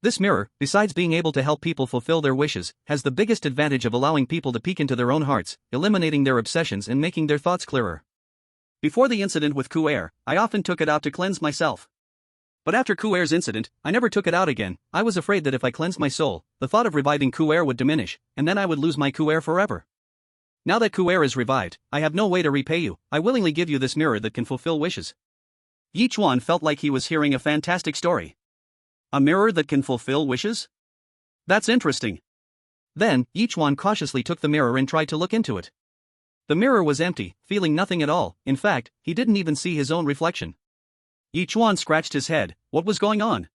This mirror, besides being able to help people fulfill their wishes, has the biggest advantage of allowing people to peek into their own hearts, eliminating their obsessions and making their thoughts clearer. Before the incident with Ku'er, I often took it out to cleanse myself. But after Ku'er's incident, I never took it out again. I was afraid that if I cleansed my soul, the thought of reviving Ku'er would diminish, and then I would lose my Ku'er forever. Now that Ku'er is revived, I have no way to repay you. I willingly give you this mirror that can fulfill wishes. Ye Chuan felt like he was hearing a fantastic story. A mirror that can fulfill wishes? That's interesting. Then, Ye Chuan cautiously took the mirror and tried to look into it. The mirror was empty, feeling nothing at all. In fact, he didn't even see his own reflection. Ye Chuan scratched his head. What was going on?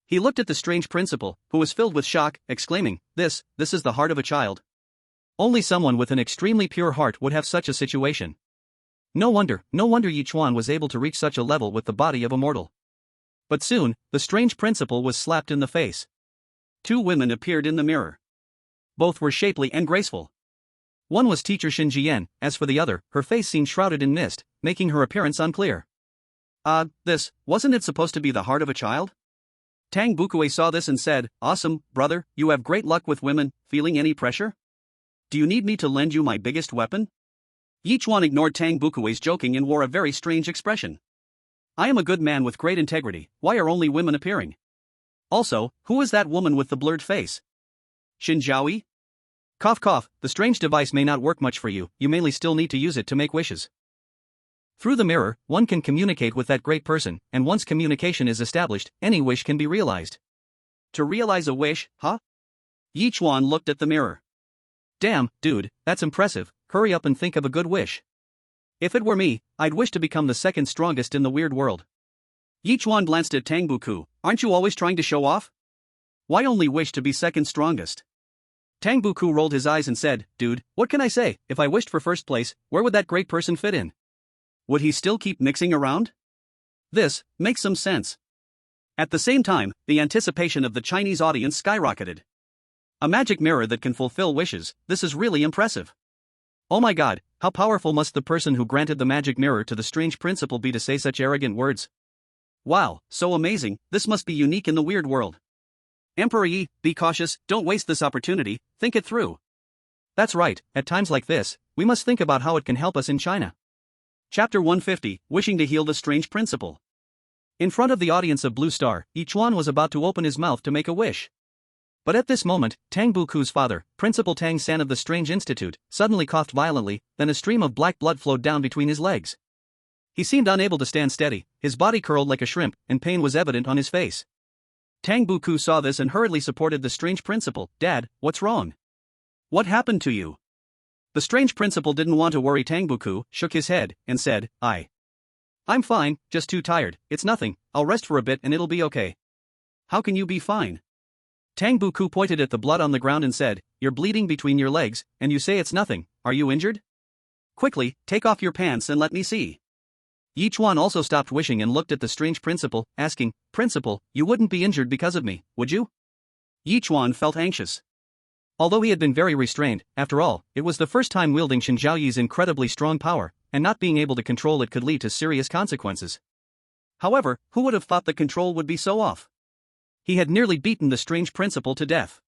He looked at the strange principal, who was filled with shock, exclaiming, This is the heart of a child. Only someone with an extremely pure heart would have such a situation. No wonder Ye Chuan was able to reach such a level with the body of a mortal. But soon, the strange principal was slapped in the face. 2 women appeared in the mirror. Both were shapely and graceful. One was Teacher Shen Zhiyan, as for the other, her face seemed shrouded in mist, making her appearance unclear. Wasn't it supposed to be the heart of a child? Tang Bukue saw this and said, Awesome, brother, you have great luck with women. Feeling any pressure? Do you need me to lend you my biggest weapon? Ye Chuan ignored Tang Bukue's joking and wore a very strange expression. I am a good man with great integrity, why are only women appearing? Also, who is that woman with the blurred face? Shen Zhaoyi? Cough, the strange device may not work much for you, you mainly still need to use it to make wishes. Through the mirror, one can communicate with that great person, and once communication is established, any wish can be realized. To realize a wish, huh? Ye Chuan looked at the mirror. Damn, dude, that's impressive, hurry up and think of a good wish. If it were me, I'd wish to become the second strongest in the weird world. Ye Chuan glanced at Tang Buku, aren't you always trying to show off? Why only wish to be second strongest? Tang Buku rolled his eyes and said, "Dude, what can I say? If I wished for first place, where would that great person fit in? Would he still keep mixing around? This makes some sense." At the same time, the anticipation of the Chinese audience skyrocketed. A magic mirror that can fulfill wishes, this is really impressive. Oh my god, how powerful must the person who granted the magic mirror to the strange principal be to say such arrogant words? Wow, so amazing, this must be unique in the weird world. Emperor Yi, be cautious, don't waste this opportunity, think it through. That's right, at times like this, we must think about how it can help us in China. Chapter 150, Wishing to Heal the Strange Principle. In front of the audience of Blue Star, Yichuan was about to open his mouth to make a wish. But at this moment, Tang Buku's father, Principal Tang San of the Strange Institute, suddenly coughed violently, then a stream of black blood flowed down between his legs. He seemed unable to stand steady, his body curled like a shrimp, and pain was evident on his face. Tang Buku saw this and hurriedly supported the strange principal. "Dad, what's wrong? What happened to you?" The strange principal didn't want to worry Tang Buku, shook his head, and said, I'm fine, just too tired, it's nothing, I'll rest for a bit and it'll be okay." "How can you be fine?" Tang Buku pointed at the blood on the ground and said, "You're bleeding between your legs, and you say it's nothing, are you injured? Quickly, take off your pants and let me see." Yichuan also stopped wishing and looked at the strange principal, asking, "Principal, you wouldn't be injured because of me, would you?" Yichuan felt anxious. Although he had been very restrained, after all, it was the first time wielding Shen Zhaoyi's incredibly strong power, and not being able to control it could lead to serious consequences. However, who would have thought the control would be so off? He had nearly beaten the strange principal to death.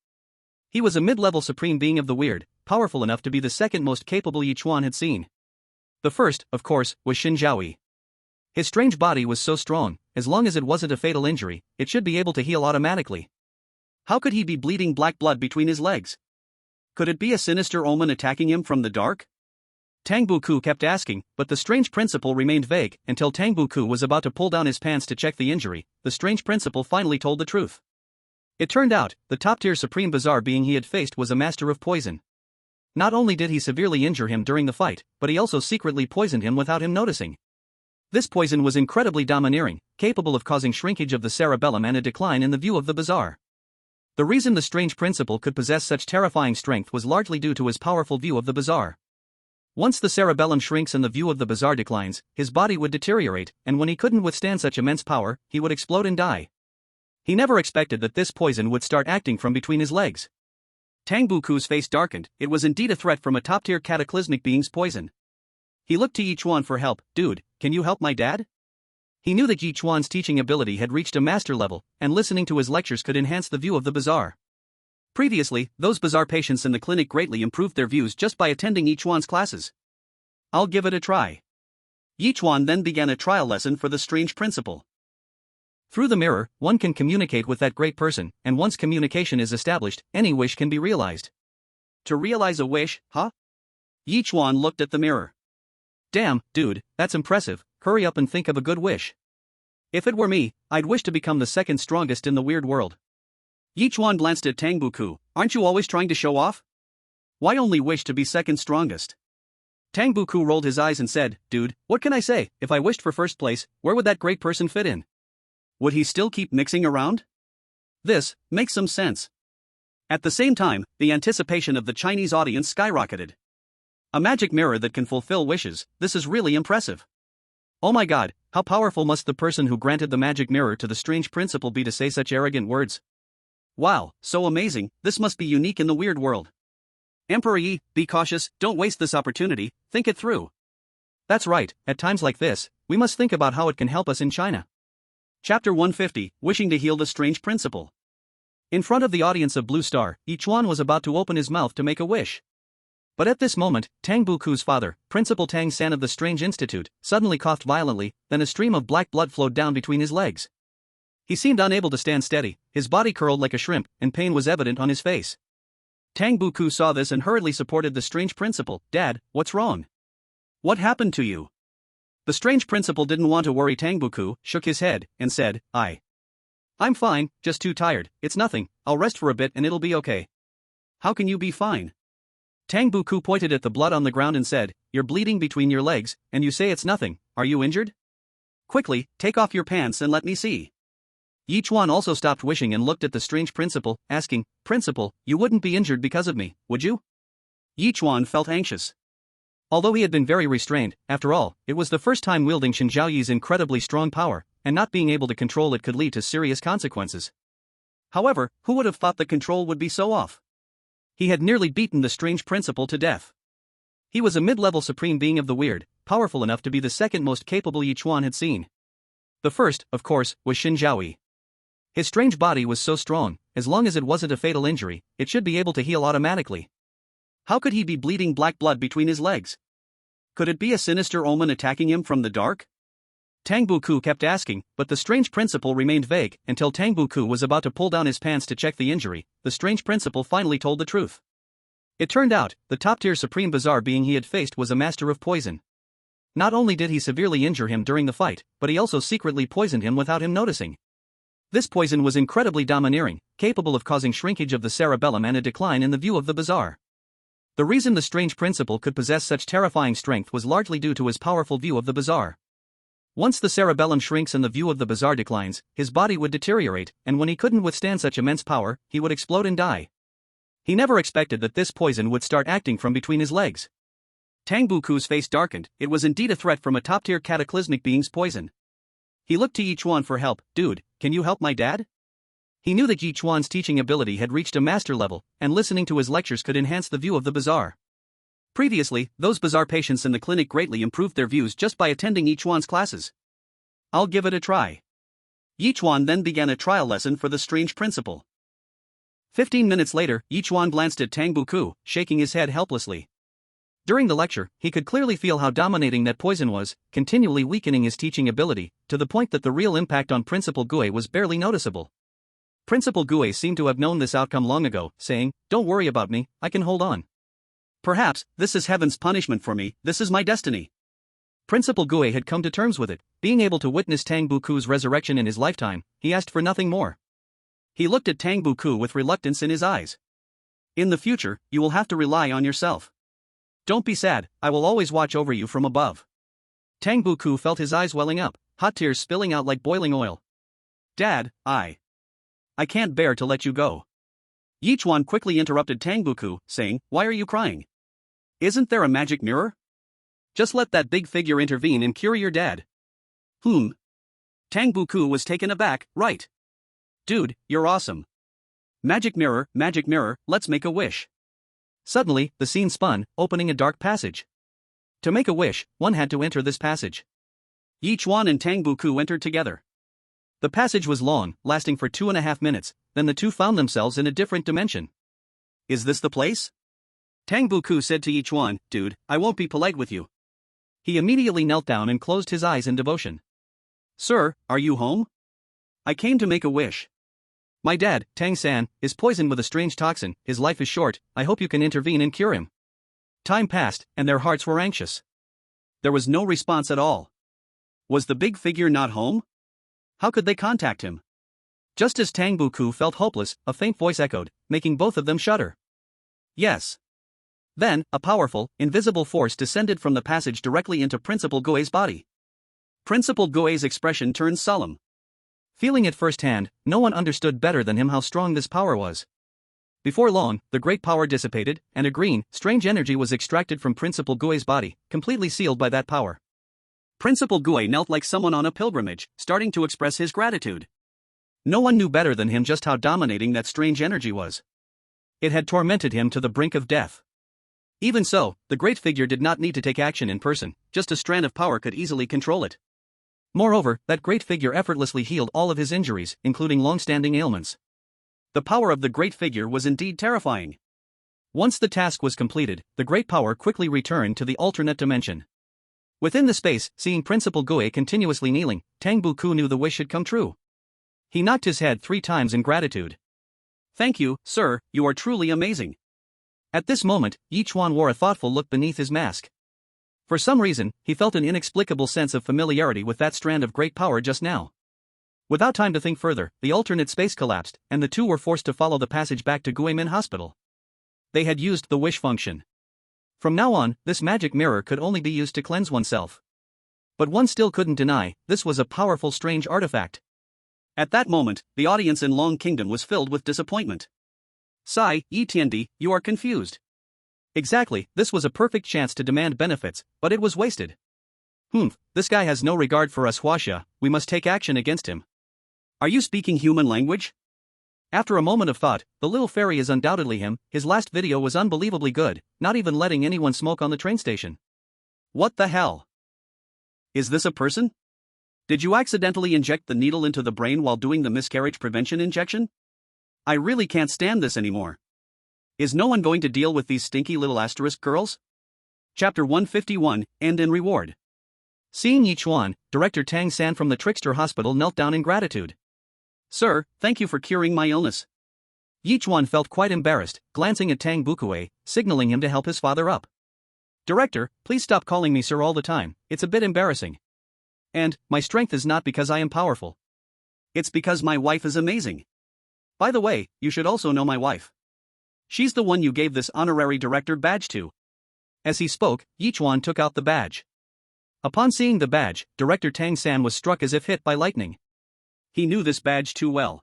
He was a mid-level supreme being of the weird, powerful enough to be the second most capable Yichuan had seen. The first, of course, was Shen Zhaoyi. His strange body was so strong, as long as it wasn't a fatal injury, it should be able to heal automatically. How could he be bleeding black blood between his legs? Could it be a sinister omen attacking him from the dark? Tang Buku kept asking, but the strange principal remained vague, until Tang Buku was about to pull down his pants to check the injury. The strange principal finally told the truth. It turned out, the top-tier supreme bizarre being he had faced was a master of poison. Not only did he severely injure him during the fight, but he also secretly poisoned him without him noticing. This poison was incredibly domineering, capable of causing shrinkage of the cerebellum and a decline in the view of the bizarre. The reason the strange principal could possess such terrifying strength was largely due to his powerful view of the bizarre. Once the cerebellum shrinks and the view of the bizarre declines, his body would deteriorate, and when he couldn't withstand such immense power, he would explode and die. He never expected that this poison would start acting from between his legs. Tang Buku's face darkened, it was indeed a threat from a top-tier cataclysmic being's poison. He looked to Ye Chuan for help. "Dude, can you help my dad?" He knew that Ye Chuan's teaching ability had reached a master level, and listening to his lectures could enhance the view of the bizarre. Previously, those bizarre patients in the clinic greatly improved their views just by attending Ye Chuan's classes. "I'll give it a try." Ye Chuan then began a trial lesson for the strange principal. Through the mirror, one can communicate with that great person, and once communication is established, any wish can be realized. To realize a wish, huh? Ye Chuan looked at the mirror. "Damn, dude, that's impressive, hurry up and think of a good wish. If it were me, I'd wish to become the second strongest in the weird world." Ye Chuan glanced at Tang Buku. "Aren't you always trying to show off? Why only wish to be second strongest?" Tang Buku rolled his eyes and said, "Dude, what can I say? If I wished for first place, where would that great person fit in? Would he still keep mixing around? This makes some sense." At the same time, the anticipation of the Chinese audience skyrocketed. A magic mirror that can fulfill wishes, this is really impressive. Oh my god, how powerful must the person who granted the magic mirror to the strange principal be to say such arrogant words? Wow, so amazing, this must be unique in the weird world. Emperor Yi, be cautious, don't waste this opportunity, think it through. That's right, at times like this, we must think about how it can help us in China. Chapter 150, Wishing to Heal the Strange Principle. In front of the audience of Blue Star, Yichuan was about to open his mouth to make a wish. But at this moment, Tang Buku's father, Principal Tang San of the Strange Institute, suddenly coughed violently, then a stream of black blood flowed down between his legs. He seemed unable to stand steady, his body curled like a shrimp, and pain was evident on his face. Tang Buku saw this and hurriedly supported the strange principal. "Dad, what's wrong? What happened to you?" The strange principal didn't want to worry Tang Buku, shook his head, and said, I'm fine, just too tired, it's nothing, I'll rest for a bit and it'll be okay." "How can you be fine?" Tang Buku pointed at the blood on the ground and said, "You're bleeding between your legs, and you say it's nothing, are you injured? Quickly, take off your pants and let me see." Yichuan also stopped wishing and looked at the strange principal, asking, "Principal, you wouldn't be injured because of me, would you?" Yichuan felt anxious. Although he had been very restrained, after all, it was the first time wielding Shen Zhaoyi's incredibly strong power, and not being able to control it could lead to serious consequences. However, who would have thought the control would be so off? He had nearly beaten the strange principal to death. He was a mid-level supreme being of the weird, powerful enough to be the second most capable Ye Chuan had seen. The first, of course, was Shen Zhaoyi. His strange body was so strong, as long as it wasn't a fatal injury, it should be able to heal automatically. How could he be bleeding black blood between his legs? Could it be a sinister omen attacking him from the dark? Tang Buku kept asking, but the strange principal remained vague, until Tang Buku was about to pull down his pants to check the injury. The strange principal finally told the truth. It turned out, the top-tier supreme bizarre being he had faced was a master of poison. Not only did he severely injure him during the fight, but he also secretly poisoned him without him noticing. This poison was incredibly domineering, capable of causing shrinkage of the cerebellum and a decline in the view of the bizarre. The reason the strange principal could possess such terrifying strength was largely due to his powerful view of the bizarre. Once the cerebellum shrinks and the view of the bizarre declines, his body would deteriorate, and when he couldn't withstand such immense power, he would explode and die. He never expected that this poison would start acting from between his legs. Tang Buku's face darkened. It was indeed a threat from a top-tier cataclysmic being's poison. He looked to Ye Chuan for help. "Dude, can you help my dad?" He knew that Ye Chuan's teaching ability had reached a master level, and listening to his lectures could enhance the view of the bizarre. Previously, those bizarre patients in the clinic greatly improved their views just by attending Ye Chuan's classes. "I'll give it a try." Ye Chuan then began a trial lesson for the strange principal. 15 minutes later, Ye Chuan glanced at Tang Buku, shaking his head helplessly. During the lecture, he could clearly feel how dominating that poison was, continually weakening his teaching ability, to the point that the real impact on Principal Gue was barely noticeable. Principal Gue seemed to have known this outcome long ago, saying, "Don't worry about me, I can hold on. Perhaps, this is heaven's punishment for me, this is my destiny." Principal Gue had come to terms with it, being able to witness Tang Buku's resurrection in his lifetime, he asked for nothing more. He looked at Tang Buku with reluctance in his eyes. "In the future, you will have to rely on yourself. Don't be sad, I will always watch over you from above." Tang Buku felt his eyes welling up, hot tears spilling out like boiling oil. "Dad, I can't bear to let you go." Yichuan quickly interrupted Tang Buku, saying, "Why are you crying? Isn't there a magic mirror? Just let that big figure intervene and cure your dad." Tang Buku was taken aback. "Right. Dude, you're awesome. Magic mirror, let's make a wish." Suddenly, the scene spun, opening a dark passage. To make a wish, one had to enter this passage. Ye Chuan and Tang Buku entered together. The passage was long, lasting for 2.5 minutes, then the two found themselves in a different dimension. "Is this the place?" Tang Buku said to Ye Chuan, "Dude, I won't be polite with you." He immediately knelt down and closed his eyes in devotion. "Sir, are you home? I came to make a wish. My dad, Tang-san, is poisoned with a strange toxin, his life is short, I hope you can intervene and cure him." Time passed, and their hearts were anxious. There was no response at all. Was the big figure not home? How could they contact him? Just as Tang Buku felt hopeless, a faint voice echoed, making both of them shudder. "Yes." Then, a powerful, invisible force descended from the passage directly into Principal Gue's body. Principal Gue's expression turned solemn. Feeling it firsthand, no one understood better than him how strong this power was. Before long, the great power dissipated, and a green, strange energy was extracted from Principal Gue's body, completely sealed by that power. Principal Gue knelt like someone on a pilgrimage, starting to express his gratitude. No one knew better than him just how dominating that strange energy was. It had tormented him to the brink of death. Even so, the great figure did not need to take action in person, just a strand of power could easily control it. Moreover, that great figure effortlessly healed all of his injuries, including long-standing ailments. The power of the great figure was indeed terrifying. Once the task was completed, the great power quickly returned to the alternate dimension. Within the space, seeing Principal Gue continuously kneeling, Tang Buku knew the wish had come true. He knocked his head 3 times in gratitude. "Thank you, sir, you are truly amazing." At this moment, Ye Chuan wore a thoughtful look beneath his mask. For some reason, he felt an inexplicable sense of familiarity with that strand of great power just now. Without time to think further, the alternate space collapsed, and the two were forced to follow the passage back to Guimin Hospital. They had used the wish function. From now on, this magic mirror could only be used to cleanse oneself. But one still couldn't deny, this was a powerful strange artifact. At that moment, the audience in Long Kingdom was filled with disappointment. Sigh, Yi Tiandi, you are confused. Exactly, this was a perfect chance to demand benefits, but it was wasted. This guy has no regard for us Huaxia, we must take action against him. Are you speaking human language? After a moment of thought, the little fairy is undoubtedly him. His last video was unbelievably good, not even letting anyone smoke on the train station. What the hell? Is this a person? Did you accidentally inject the needle into the brain while doing the miscarriage prevention injection? I really can't stand this anymore. Is no one going to deal with these stinky little asterisk girls? Chapter 151, End in Reward. Seeing Ye Chuan, Director Tang San from the Trickster Hospital knelt down in gratitude. Sir, thank you for curing my illness. Yichuan felt quite embarrassed, glancing at Tang Bukue, signaling him to help his father up. Director, please stop calling me sir all the time, it's a bit embarrassing. And, my strength is not because I am powerful. It's because my wife is amazing. By the way, you should also know my wife. She's the one you gave this honorary director badge to. As he spoke, Yichuan took out the badge. Upon seeing the badge, Director Tang San was struck as if hit by lightning. He knew this badge too well.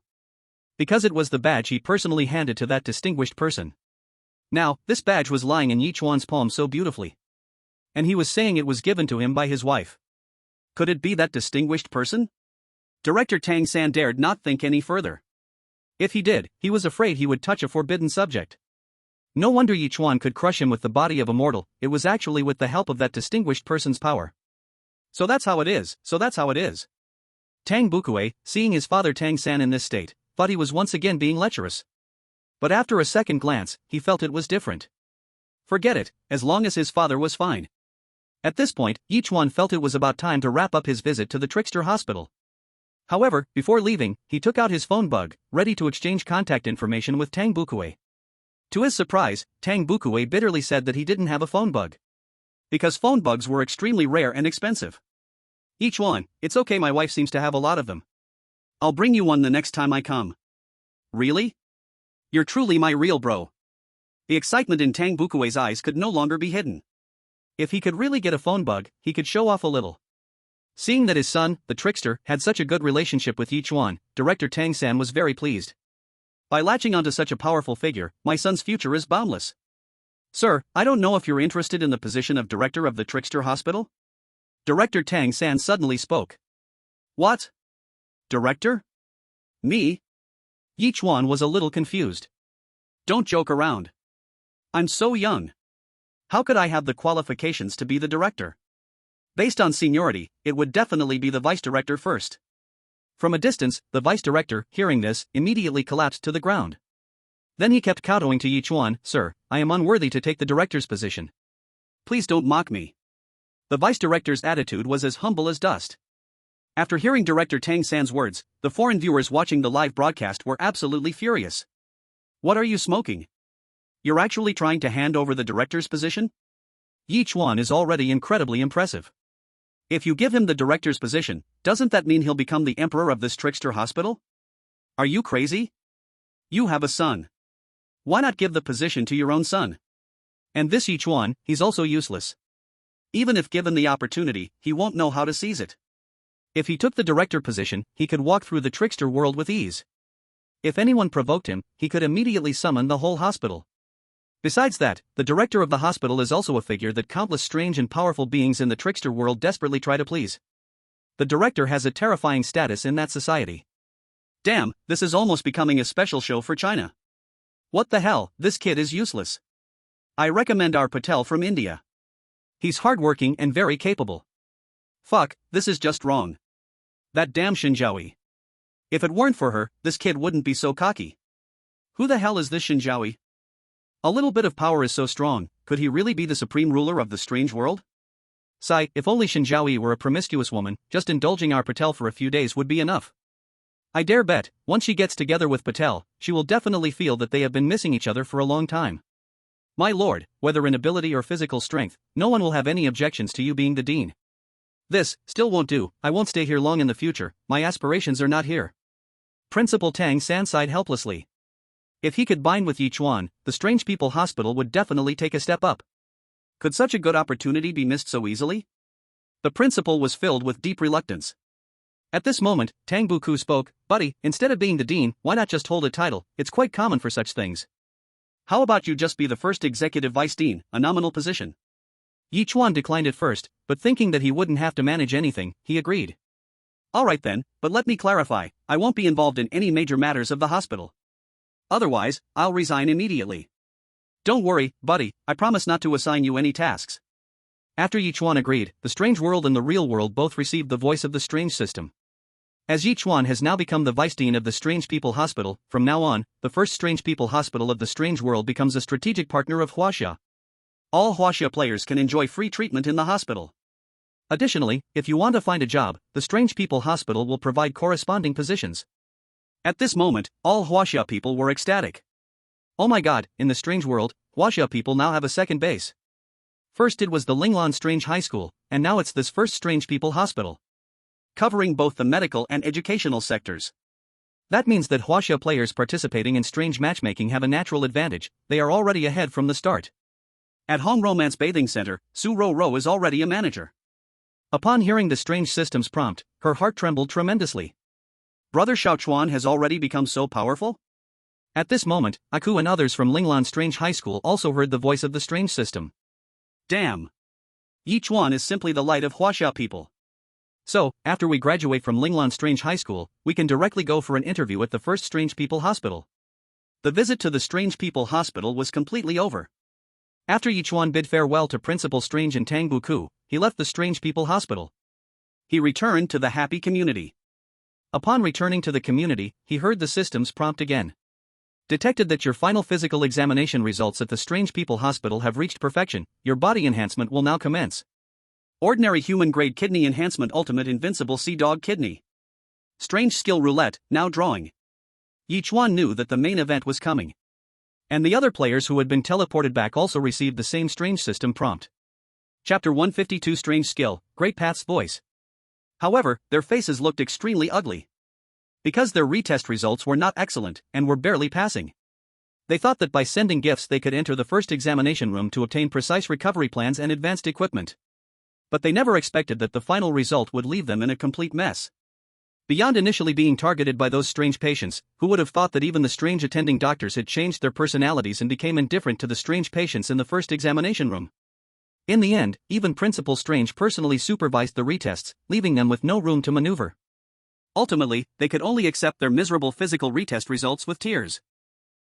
Because it was the badge he personally handed to that distinguished person. Now, this badge was lying in Yichuan's palm so beautifully. And he was saying it was given to him by his wife. Could it be that distinguished person? Director Tang San dared not think any further. If he did, he was afraid he would touch a forbidden subject. No wonder Yichuan could crush him with the body of a mortal, it was actually with the help of that distinguished person's power. So that's how it is. Tang Bukue, seeing his father Tang San in this state, thought he was once again being lecherous. But after a second glance, he felt it was different. Forget it, as long as his father was fine. At this point, Yichuan felt it was about time to wrap up his visit to the Trickster Hospital. However, before leaving, he took out his phone bug, ready to exchange contact information with Tang Bukue. To his surprise, Tang Bukue bitterly said that he didn't have a phone bug. Because phone bugs were extremely rare and expensive. Ye Chuan, it's okay, my wife seems to have a lot of them. I'll bring you one the next time I come. Really? You're truly my real bro. The excitement in Tang Bukue's eyes could no longer be hidden. If he could really get a phone bug, he could show off a little. Seeing that his son, the trickster, had such a good relationship with Ye Chuan, Director Tang San was very pleased. By latching onto such a powerful figure, my son's future is boundless. Sir, I don't know if you're interested in the position of director of the Trickster Hospital? Director Tang San suddenly spoke. What? Director? Me? Ye Chuan was a little confused. Don't joke around. I'm so young. How could I have the qualifications to be the director? Based on seniority, it would definitely be the vice director first. From a distance, the vice director, hearing this, immediately collapsed to the ground. Then he kept kowtowing to Ye Chuan, Sir, I am unworthy to take the director's position. Please don't mock me. The vice director's attitude was as humble as dust. After hearing Director Tang San's words, the foreign viewers watching the live broadcast were absolutely furious. What are you smoking? You're actually trying to hand over the director's position? Ye Chuan is already incredibly impressive. If you give him the director's position, doesn't that mean he'll become the emperor of this Trickster Hospital? Are you crazy? You have a son. Why not give the position to your own son? And this Ye Chuan, he's also useless. Even if given the opportunity, he won't know how to seize it. If he took the director position, he could walk through the trickster world with ease. If anyone provoked him, he could immediately summon the whole hospital. Besides that, the director of the hospital is also a figure that countless strange and powerful beings in the trickster world desperately try to please. The director has a terrifying status in that society. Damn, this is almost becoming a special show for China. What the hell, this kid is useless. I recommend our Patel from India. He's hardworking and very capable. Fuck, this is just wrong. That damn Shen Zhaoyi. If it weren't for her, this kid wouldn't be so cocky. Who the hell is this Shen Zhaoyi? A little bit of power is so strong, could he really be the supreme ruler of the strange world? Sigh, if only Shen Zhaoyi were a promiscuous woman, just indulging our Patel for a few days would be enough. I dare bet, once she gets together with Patel, she will definitely feel that they have been missing each other for a long time. My lord, whether in ability or physical strength, no one will have any objections to you being the dean. This, still won't do, I won't stay here long in the future, my aspirations are not here. Principal Tang San sighed helplessly. If he could bind with Ye Chuan, the Strange People Hospital would definitely take a step up. Could such a good opportunity be missed so easily? The principal was filled with deep reluctance. At this moment, Tang Buku spoke, "Buddy, instead of being the dean, why not just hold a title? It's quite common for such things. How about you just be the first executive vice dean, a nominal position?" Ye Chuan declined at first, but thinking that he wouldn't have to manage anything, he agreed. "Alright then, but let me clarify, I won't be involved in any major matters of the hospital. Otherwise, I'll resign immediately. Don't worry, buddy, I promise not to assign you any tasks." After Yichuan agreed, the strange world and the real world both received the voice of the strange system. As Yichuan has now become the vice dean of the Strange People Hospital, from now on, the first Strange People Hospital of the strange world becomes a strategic partner of Huaxia. All Huaxia players can enjoy free treatment in the hospital. Additionally, if you want to find a job, the Strange People Hospital will provide corresponding positions. At this moment, all Huaxia people were ecstatic. Oh my god, in the strange world, Huaxia people now have a second base. First it was the Linglan Strange High School, and now it's this first Strange People Hospital, covering both the medical and educational sectors. That means that Huaxia players participating in strange matchmaking have a natural advantage, they are already ahead from the start. At Hong Romance Bathing Center, Su Ro Ro is already a manager. Upon hearing the strange system's prompt, her heart trembled tremendously. Brother Xiao Chuan has already become so powerful? At this moment, Aku and others from Linglan Strange High School also heard the voice of the strange system. Damn! Ye Chuan is simply the light of Huaxia people. So, after we graduate from Linglan Strange High School, we can directly go for an interview at the first Strange People Hospital. The visit to the Strange People Hospital was completely over. After Yichuan bid farewell to Principal Strange and Tang Buku, he left the Strange People Hospital. He returned to the happy community. Upon returning to the community, he heard the system's prompt again. Detected that your final physical examination results at the Strange People Hospital have reached perfection, your body enhancement will now commence. Ordinary human grade kidney enhancement, ultimate invincible sea dog kidney. Strange skill roulette, now drawing. Yichuan knew that the main event was coming. And the other players who had been teleported back also received the same strange system prompt. Chapter 152 Strange Skill, Great Path's Voice. However, their faces looked extremely ugly. Because their retest results were not excellent, and were barely passing. They thought that by sending gifts they could enter the first examination room to obtain precise recovery plans and advanced equipment. But they never expected that the final result would leave them in a complete mess. Beyond initially being targeted by those strange patients, who would have thought that even the strange attending doctors had changed their personalities and became indifferent to the strange patients in the first examination room. In the end, even Principal Strange personally supervised the retests, leaving them with no room to maneuver. Ultimately, they could only accept their miserable physical retest results with tears.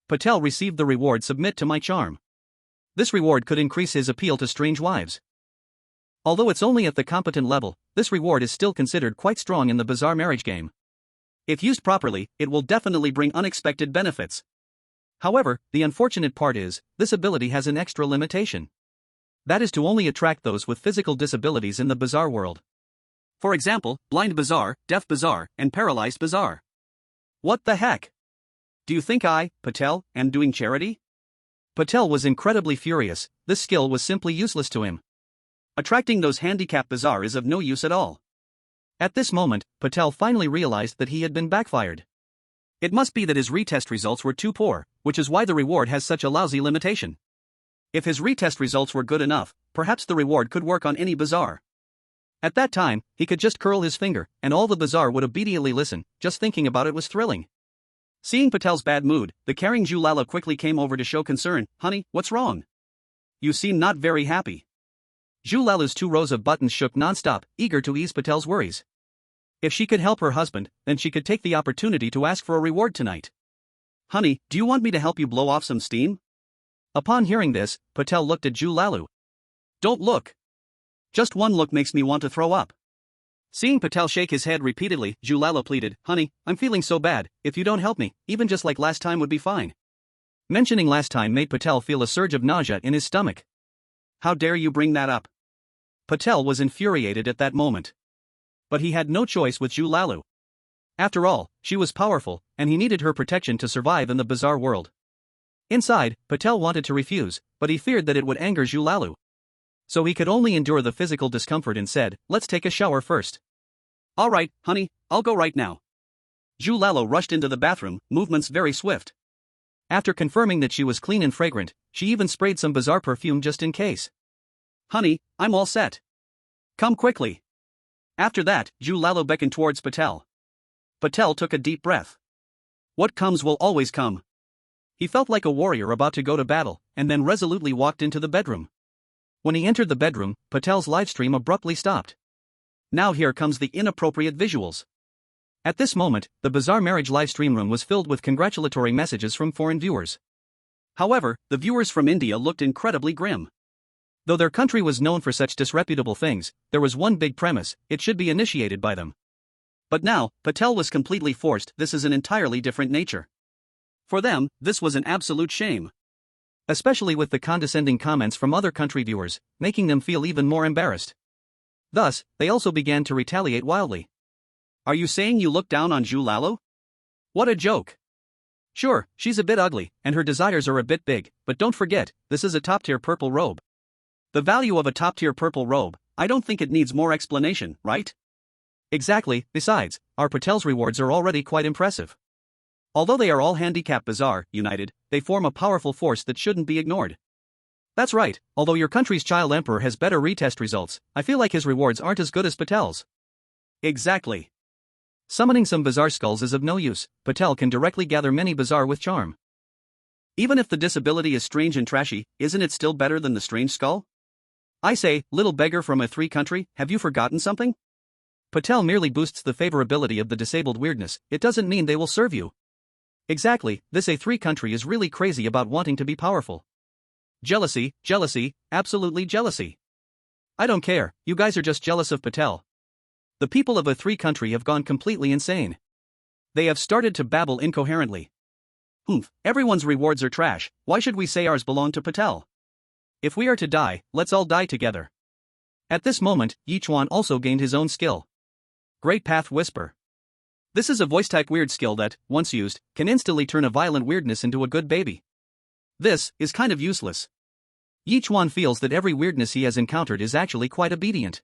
Patel received the reward Submit to My Charm. This reward could increase his appeal to strange wives. Although it's only at the competent level, this reward is still considered quite strong in the bizarre marriage game. If used properly, it will definitely bring unexpected benefits. However, the unfortunate part is, this ability has an extra limitation. That is to only attract those with physical disabilities in the bizarre world. For example, blind bizarre, deaf bizarre, and paralyzed bizarre. What the heck? Do you think I, Patel, am doing charity? Patel was incredibly furious, this skill was simply useless to him. Attracting those handicapped bizarre is of no use at all. At this moment, Patel finally realized that he had been backfired. It must be that his retest results were too poor, which is why the reward has such a lousy limitation. If his retest results were good enough, perhaps the reward could work on any bizarre. At that time, he could just curl his finger, and all the bizarre would obediently listen, just thinking about it was thrilling. Seeing Patel's bad mood, the caring Zhu quickly came over to show concern. "Honey, what's wrong? You seem not very happy." Zhu 2 rows of buttons shook non-stop, eager to ease Patel's worries. If she could help her husband, then she could take the opportunity to ask for a reward tonight. "Honey, do you want me to help you blow off some steam?" Upon hearing this, Patel looked at Zhu. "Don't look. Just one look makes me want to throw up." Seeing Patel shake his head repeatedly, Zhu pleaded, "Honey, I'm feeling so bad, if you don't help me, even just like last time would be fine." Mentioning last time made Patel feel a surge of nausea in his stomach. "How dare you bring that up?" Patel was infuriated at that moment. But he had no choice with Zhu. After all, she was powerful, and he needed her protection to survive in the bizarre world. Inside, Patel wanted to refuse, but he feared that it would anger Zhu. So he could only endure the physical discomfort and said, "Let's take a shower first." "Alright, honey, I'll go right now." Zhu rushed into the bathroom, movements very swift. After confirming that she was clean and fragrant, she even sprayed some bizarre perfume just in case. "Honey, I'm all set. Come quickly." After that, Zhu Lalo beckoned towards Patel. Patel took a deep breath. What comes will always come. He felt like a warrior about to go to battle, and then resolutely walked into the bedroom. When he entered the bedroom, Patel's livestream abruptly stopped. Now here comes the inappropriate visuals. At this moment, the bizarre marriage livestream room was filled with congratulatory messages from foreign viewers. However, the viewers from India looked incredibly grim. Though their country was known for such disreputable things, there was one big premise: it should be initiated by them. But now, Patel was completely forced. This is an entirely different nature. For them, this was an absolute shame. Especially with the condescending comments from other country viewers, making them feel even more embarrassed. Thus, they also began to retaliate wildly. Are you saying you look down on Zhu Lalo? What a joke. Sure, she's a bit ugly, and her desires are a bit big, but don't forget, this is a top-tier purple robe. The value of a top-tier purple robe, I don't think it needs more explanation, right? Exactly. Besides, our Patel's rewards are already quite impressive. Although they are all handicap bizarre, united, they form a powerful force that shouldn't be ignored. That's right, although your country's child emperor has better retest results, I feel like his rewards aren't as good as Patel's. Exactly. Summoning some bizarre skulls is of no use. Patel can directly gather many bizarre with charm. Even if the disability is strange and trashy, isn't it still better than the strange skull? I say, little beggar from a 3 country, have you forgotten something? Patel merely boosts the favorability of the disabled weirdness, it doesn't mean they will serve you. Exactly, this A3 country is really crazy about wanting to be powerful. Jealousy, absolutely jealousy. I don't care, you guys are just jealous of Patel. The people of A3 country have gone completely insane. They have started to babble incoherently. Everyone's rewards are trash, why should we say ours belong to Patel? If we are to die, let's all die together. At this moment, Yichuan also gained his own skill. Great Path Whisper. This is a voice-type weird skill that, once used, can instantly turn a violent weirdness into a good baby. This is kind of useless. Yichuan feels that every weirdness he has encountered is actually quite obedient.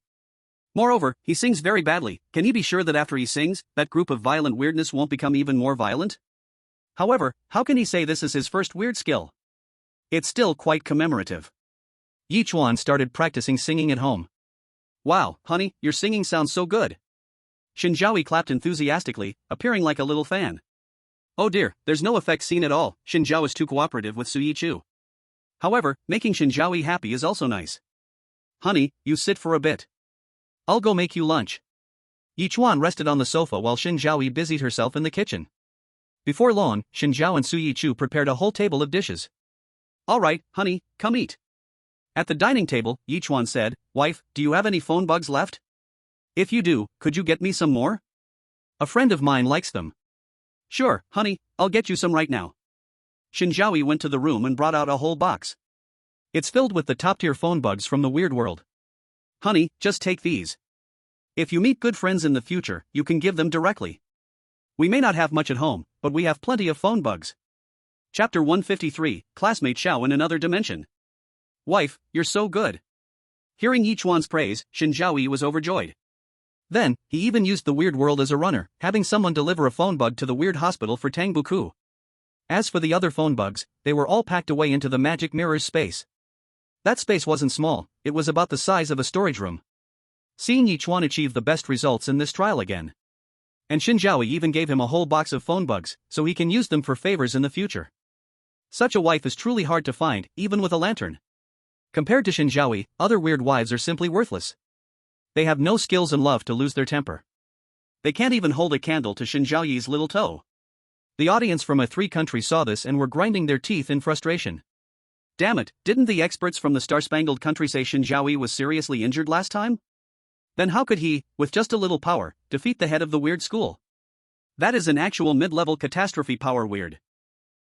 Moreover, he sings very badly. Can he be sure that after he sings, that group of violent weirdness won't become even more violent? However, how can he say this is his first weird skill? It's still quite commemorative. Yichuan started practicing singing at home. Wow, honey, your singing sounds so good. Shen Zhaoyi clapped enthusiastically, appearing like a little fan. Oh dear, there's no effect seen at all. Shen Zhao is too cooperative with Su Yichu. However, making Shen Zhaoyi happy is also nice. Honey, you sit for a bit. I'll go make you lunch. Yichuan rested on the sofa while Shen Zhaoyi busied herself in the kitchen. Before long, Shen Zhao and Su Yichu prepared a whole table of dishes. All right, honey, come eat. At the dining table, Yichuan said, Wife, do you have any phone bugs left? If you do, could you get me some more? A friend of mine likes them. Sure, honey, I'll get you some right now. Shen Zhaoyi went to the room and brought out a whole box. It's filled with the top-tier phone bugs from the weird world. Honey, just take these. If you meet good friends in the future, you can give them directly. We may not have much at home, but we have plenty of phone bugs. Chapter 153, Classmate Xiao in Another Dimension. Wife, you're so good. Hearing Yichuan's praise, Shen Zhaoyi was overjoyed. Then, he even used the weird world as a runner, having someone deliver a phone bug to the weird hospital for Tangbuku. As for the other phone bugs, they were all packed away into the magic mirror's space. That space wasn't small, it was about the size of a storage room. Seeing Yichuan achieve the best results in this trial again. And Shen Zhaoyi even gave him a whole box of phone bugs, so he can use them for favors in the future. Such a wife is truly hard to find, even with a lantern. Compared to Shen Zhaoyi, other weird wives are simply worthless. They have no skills and love to lose their temper. They can't even hold a candle to Shen Zhaoyi's little toe. The audience from A3 country saw this and were grinding their teeth in frustration. Damn it, didn't the experts from the Star-Spangled Country say Shen Zhaoyi was seriously injured last time? Then how could he, with just a little power, defeat the head of the weird school? That is an actual mid-level catastrophe power weird.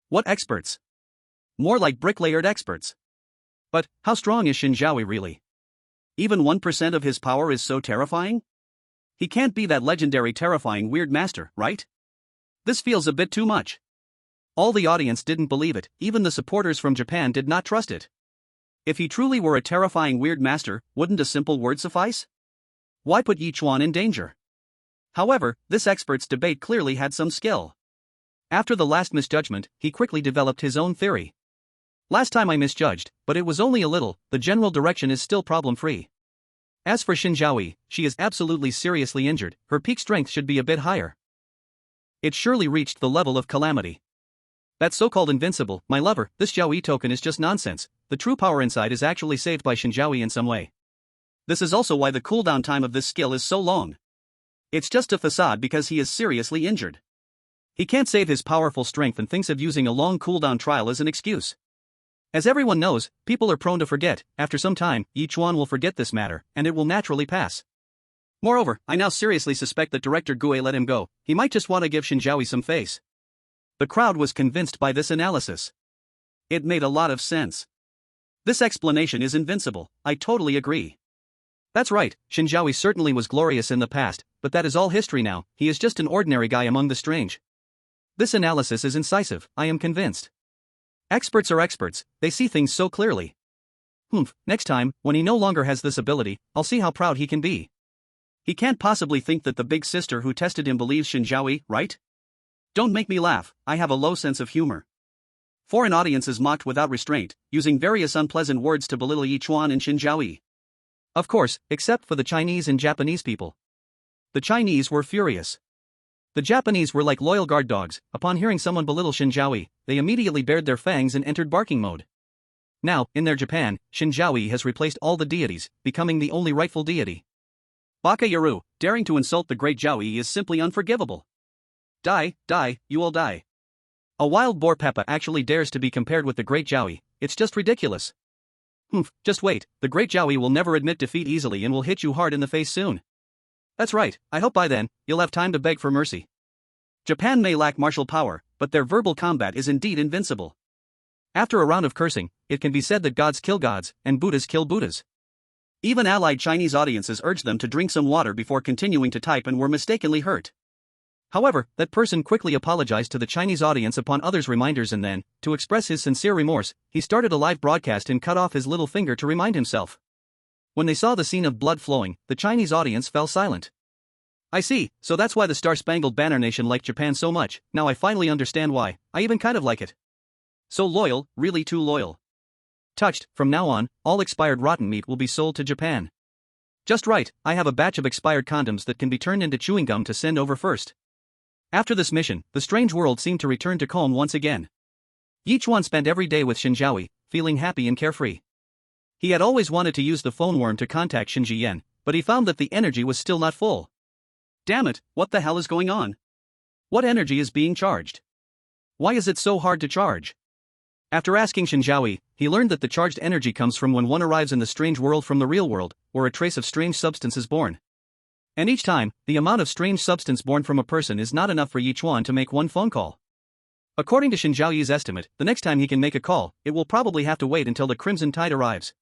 What experts? More like bricklayered experts. But, how strong is Shen Zhaoyi really? Even 1% of his power is so terrifying? He can't be that legendary terrifying weird master, right? This feels a bit too much. All the audience didn't believe it, even the supporters from Japan did not trust it. If he truly were a terrifying weird master, wouldn't a simple word suffice? Why put Yichuan in danger? However, this expert's debate clearly had some skill. After the last misjudgment, he quickly developed his own theory. Last time I misjudged, but it was only a little, the general direction is still problem-free. As for Shen Zhaoyi, she is absolutely seriously injured, her peak strength should be a bit higher. It surely reached the level of calamity. That so-called invincible, my lover, this Zhaoyi token is just nonsense, the true power inside is actually saved by Shen Zhaoyi in some way. This is also why the cooldown time of this skill is so long. It's just a facade because he is seriously injured. He can't save his powerful strength and thinks of using a long cooldown trial as an excuse. As everyone knows, people are prone to forget. After some time, Ye Chuan will forget this matter, and it will naturally pass. Moreover, I now seriously suspect that Director Gue let him go, he might just want to give Shen Zhaoyi some face. The crowd was convinced by this analysis. It made a lot of sense. This explanation is invincible, I totally agree. That's right, Shen Zhaoyi certainly was glorious in the past, but that is all history now, he is just an ordinary guy among the strange. This analysis is incisive, I am convinced. Experts are experts, they see things so clearly. Next time, when he no longer has this ability, I'll see how proud he can be. He can't possibly think that the big sister who tested him believes Shen Zhaoyi, right? Don't make me laugh, I have a low sense of humor. Foreign audiences mocked without restraint, using various unpleasant words to belittle Ye Chuan and Shen Zhaoyi. Of course, except for the Chinese and Japanese people. The Chinese were furious. The Japanese were like loyal guard dogs, upon hearing someone belittle Shen Zhaoyi, they immediately bared their fangs and entered barking mode. Now, in their Japan, Shen Zhaoyi has replaced all the deities, becoming the only rightful deity. Baka Yaru, daring to insult the great Zhaoyi is simply unforgivable. Die, you all die. A wild boar Peppa actually dares to be compared with the great Zhaoyi, it's just ridiculous. Just wait, the great Zhaoyi will never admit defeat easily and will hit you hard in the face soon. That's right, I hope by then, you'll have time to beg for mercy. Japan may lack martial power, but their verbal combat is indeed invincible. After a round of cursing, it can be said that gods kill gods, and Buddhas kill Buddhas. Even allied Chinese audiences urged them to drink some water before continuing to type and were mistakenly hurt. However, that person quickly apologized to the Chinese audience upon others' reminders and then, to express his sincere remorse, he started a live broadcast and cut off his little finger to remind himself. When they saw the scene of blood flowing, the Chinese audience fell silent. I see, so that's why the Star-Spangled Banner Nation liked Japan so much, now I finally understand why, I even kind of like it. So loyal, really too loyal. Touched, from now on, all expired rotten meat will be sold to Japan. Just right, I have a batch of expired condoms that can be turned into chewing gum to send over first. After this mission, the strange world seemed to return to calm once again. Yichuan spent every day with Shen Zhaoyi, feeling happy and carefree. He had always wanted to use the phone worm to contact Shen Zhiyan, but he found that the energy was still not full. Damn it, what the hell is going on? What energy is being charged? Why is it so hard to charge? After asking Shen Zhaoyi, he learned that the charged energy comes from when one arrives in the strange world from the real world, where a trace of strange substance is born. And each time, the amount of strange substance born from a person is not enough for Ye Chuan to make one phone call. According to Shen Zhaoyi's estimate, the next time he can make a call, it will probably have to wait until the Crimson Tide arrives.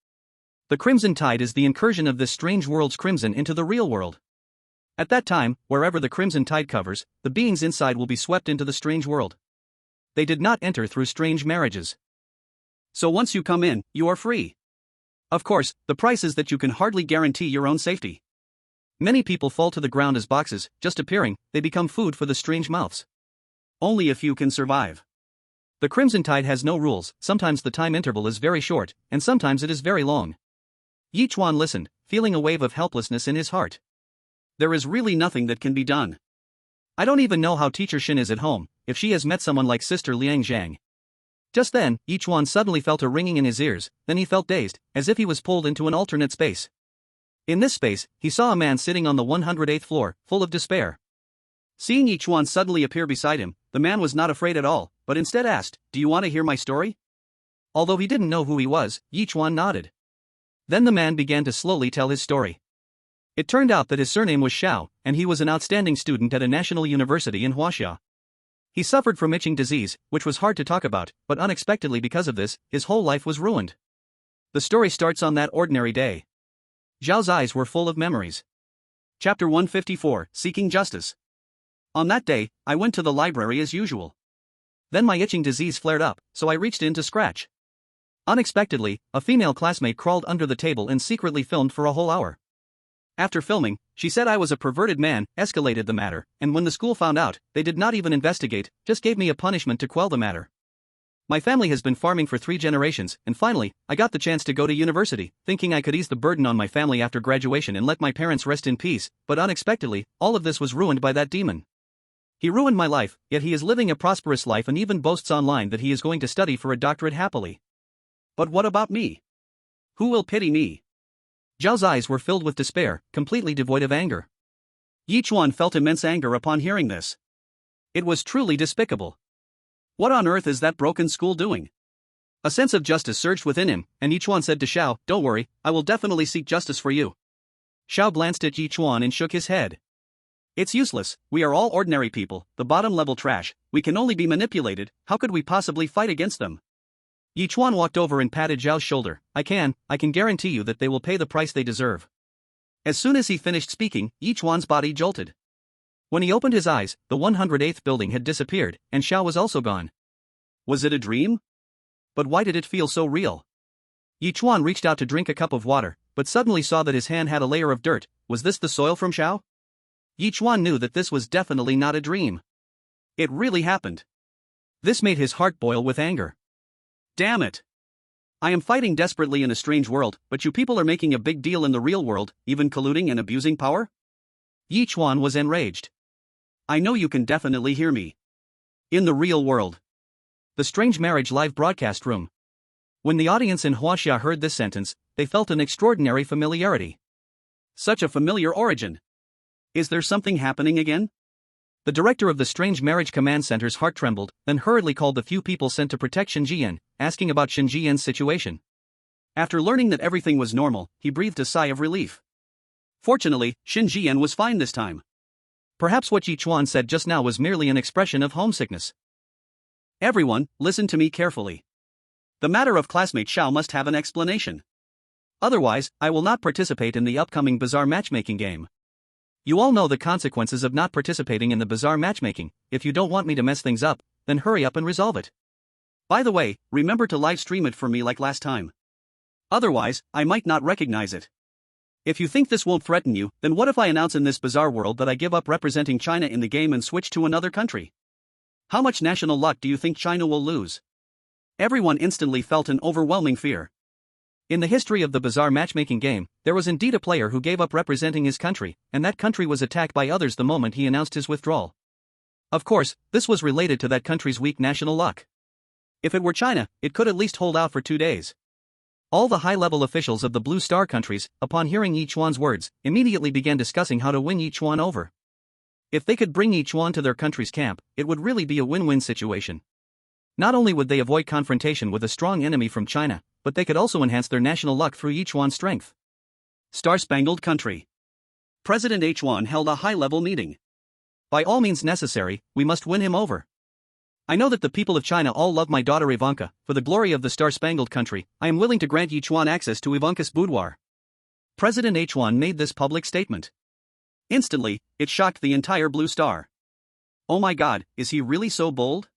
The Crimson Tide is the incursion of this strange world's crimson into the real world. At that time, wherever the Crimson Tide covers, the beings inside will be swept into the strange world. They did not enter through strange marriages. So once you come in, you are free. Of course, the price is that you can hardly guarantee your own safety. Many people fall to the ground as boxes, just appearing, they become food for the strange mouths. Only a few can survive. The Crimson Tide has no rules, sometimes the time interval is very short, and sometimes it is very long. Ye Chuan listened, feeling a wave of helplessness in his heart. There is really nothing that can be done. I don't even know how Teacher Shen is at home, if she has met someone like Sister Liang Zhang. Just then, Ye Chuan suddenly felt a ringing in his ears, then he felt dazed, as if he was pulled into an alternate space. In this space, he saw a man sitting on the 108th floor, full of despair. Seeing Ye Chuan suddenly appear beside him, the man was not afraid at all, but instead asked, "Do you want to hear my story?" Although he didn't know who he was, Ye Chuan nodded. Then the man began to slowly tell his story. It turned out that his surname was Shao, and he was an outstanding student at a national university in Huaxia. He suffered from itching disease, which was hard to talk about, but unexpectedly because of this, his whole life was ruined. The story starts on that ordinary day. Zhao's eyes were full of memories. Chapter 154, Seeking Justice. On that day, I went to the library as usual. Then my itching disease flared up, so I reached in to scratch. Unexpectedly, a female classmate crawled under the table and secretly filmed for a whole hour. After filming, she said I was a perverted man, escalated the matter, and when the school found out, they did not even investigate, just gave me a punishment to quell the matter. My family has been farming for 3 generations, and finally, I got the chance to go to university, thinking I could ease the burden on my family after graduation and let my parents rest in peace, but unexpectedly, all of this was ruined by that demon. He ruined my life, yet he is living a prosperous life and even boasts online that he is going to study for a doctorate happily. But what about me? Who will pity me? Zhao's eyes were filled with despair, completely devoid of anger. Yichuan felt immense anger upon hearing this. It was truly despicable. What on earth is that broken school doing? A sense of justice surged within him, and Yichuan said to Zhao, "Don't worry, I will definitely seek justice for you." Zhao glanced at Yichuan and shook his head. "It's useless, we are all ordinary people, the bottom-level trash, we can only be manipulated, how could we possibly fight against them?" Yichuan walked over and patted Zhao's shoulder. I can guarantee you that they will pay the price they deserve." As soon as he finished speaking, Yichuan's body jolted. When he opened his eyes, the 108th building had disappeared, and Zhao was also gone. Was it a dream? But why did it feel so real? Yichuan reached out to drink a cup of water, but suddenly saw that his hand had a layer of dirt. Was this the soil from Zhao? Yichuan knew that this was definitely not a dream. It really happened. This made his heart boil with anger. Damn it! I am fighting desperately in a strange world, but you people are making a big deal in the real world, even colluding and abusing power? Yichuan was enraged. I know you can definitely hear me. In the real world. The strange marriage live broadcast room. When the audience in Huaxia heard this sentence, they felt an extraordinary familiarity. Such a familiar origin. Is there something happening again? The director of the Strange Marriage Command Center's heart trembled, then hurriedly called the few people sent to protect Shen Zhiyan, asking about Shen Zhiyan's situation. After learning that everything was normal, he breathed a sigh of relief. Fortunately, Shen Zhiyan was fine this time. Perhaps what Ye Chuan said just now was merely an expression of homesickness. Everyone, listen to me carefully. The matter of classmate Zhao must have an explanation. Otherwise, I will not participate in the upcoming bizarre matchmaking game. You all know the consequences of not participating in the bizarre matchmaking. If you don't want me to mess things up, then hurry up and resolve it. By the way, remember to live stream it for me like last time. Otherwise, I might not recognize it. If you think this won't threaten you, then what if I announce in this bizarre world that I give up representing China in the game and switch to another country? How much national luck do you think China will lose? Everyone instantly felt an overwhelming fear. In the history of the bizarre matchmaking game, there was indeed a player who gave up representing his country, and that country was attacked by others the moment he announced his withdrawal. Of course, this was related to that country's weak national luck. If it were China, it could at least hold out for 2 days. All the high-level officials of the Blue Star countries, upon hearing Yichuan's words, immediately began discussing how to win Yichuan over. If they could bring Yichuan to their country's camp, it would really be a win-win situation. Not only would they avoid confrontation with a strong enemy from China, but they could also enhance their national luck through Yichuan's strength. Star-Spangled Country. President Ye Chuan held a high-level meeting. By all means necessary, we must win him over. I know that the people of China all love my daughter Ivanka. For the glory of the Star-Spangled Country, I am willing to grant Ye Chuan access to Ivanka's boudoir. President Ye Chuan made this public statement. Instantly, it shocked the entire Blue Star. Oh my god, is he really so bold?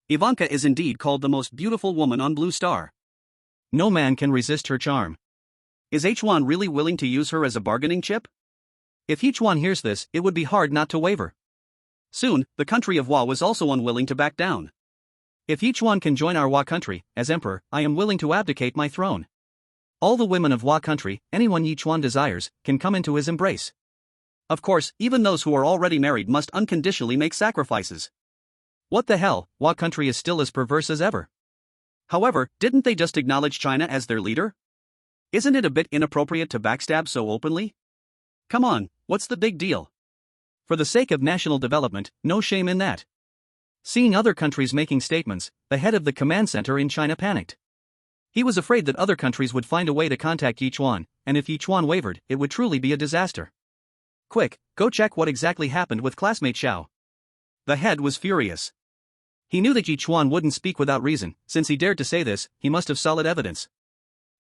Ivanka is indeed called the most beautiful woman on Blue Star. No man can resist her charm. Is Ye Chuan really willing to use her as a bargaining chip? If Ye Chuan hears this, it would be hard not to waver. Soon, the country of Hua was also unwilling to back down. If Ye Chuan can join our Hua country, as emperor, I am willing to abdicate my throne. All the women of Hua country, anyone Ye Chuan desires, can come into his embrace. Of course, even those who are already married must unconditionally make sacrifices. What the hell, Hua country is still as perverse as ever. However, didn't they just acknowledge China as their leader? Isn't it a bit inappropriate to backstab so openly? Come on, what's the big deal? For the sake of national development, no shame in that. Seeing other countries making statements, the head of the command center in China panicked. He was afraid that other countries would find a way to contact Ye Chuan, and if Ye Chuan wavered, it would truly be a disaster. Quick, go check what exactly happened with classmate Zhao. The head was furious. He knew that Ye Chuan wouldn't speak without reason. Since he dared to say this, he must have solid evidence.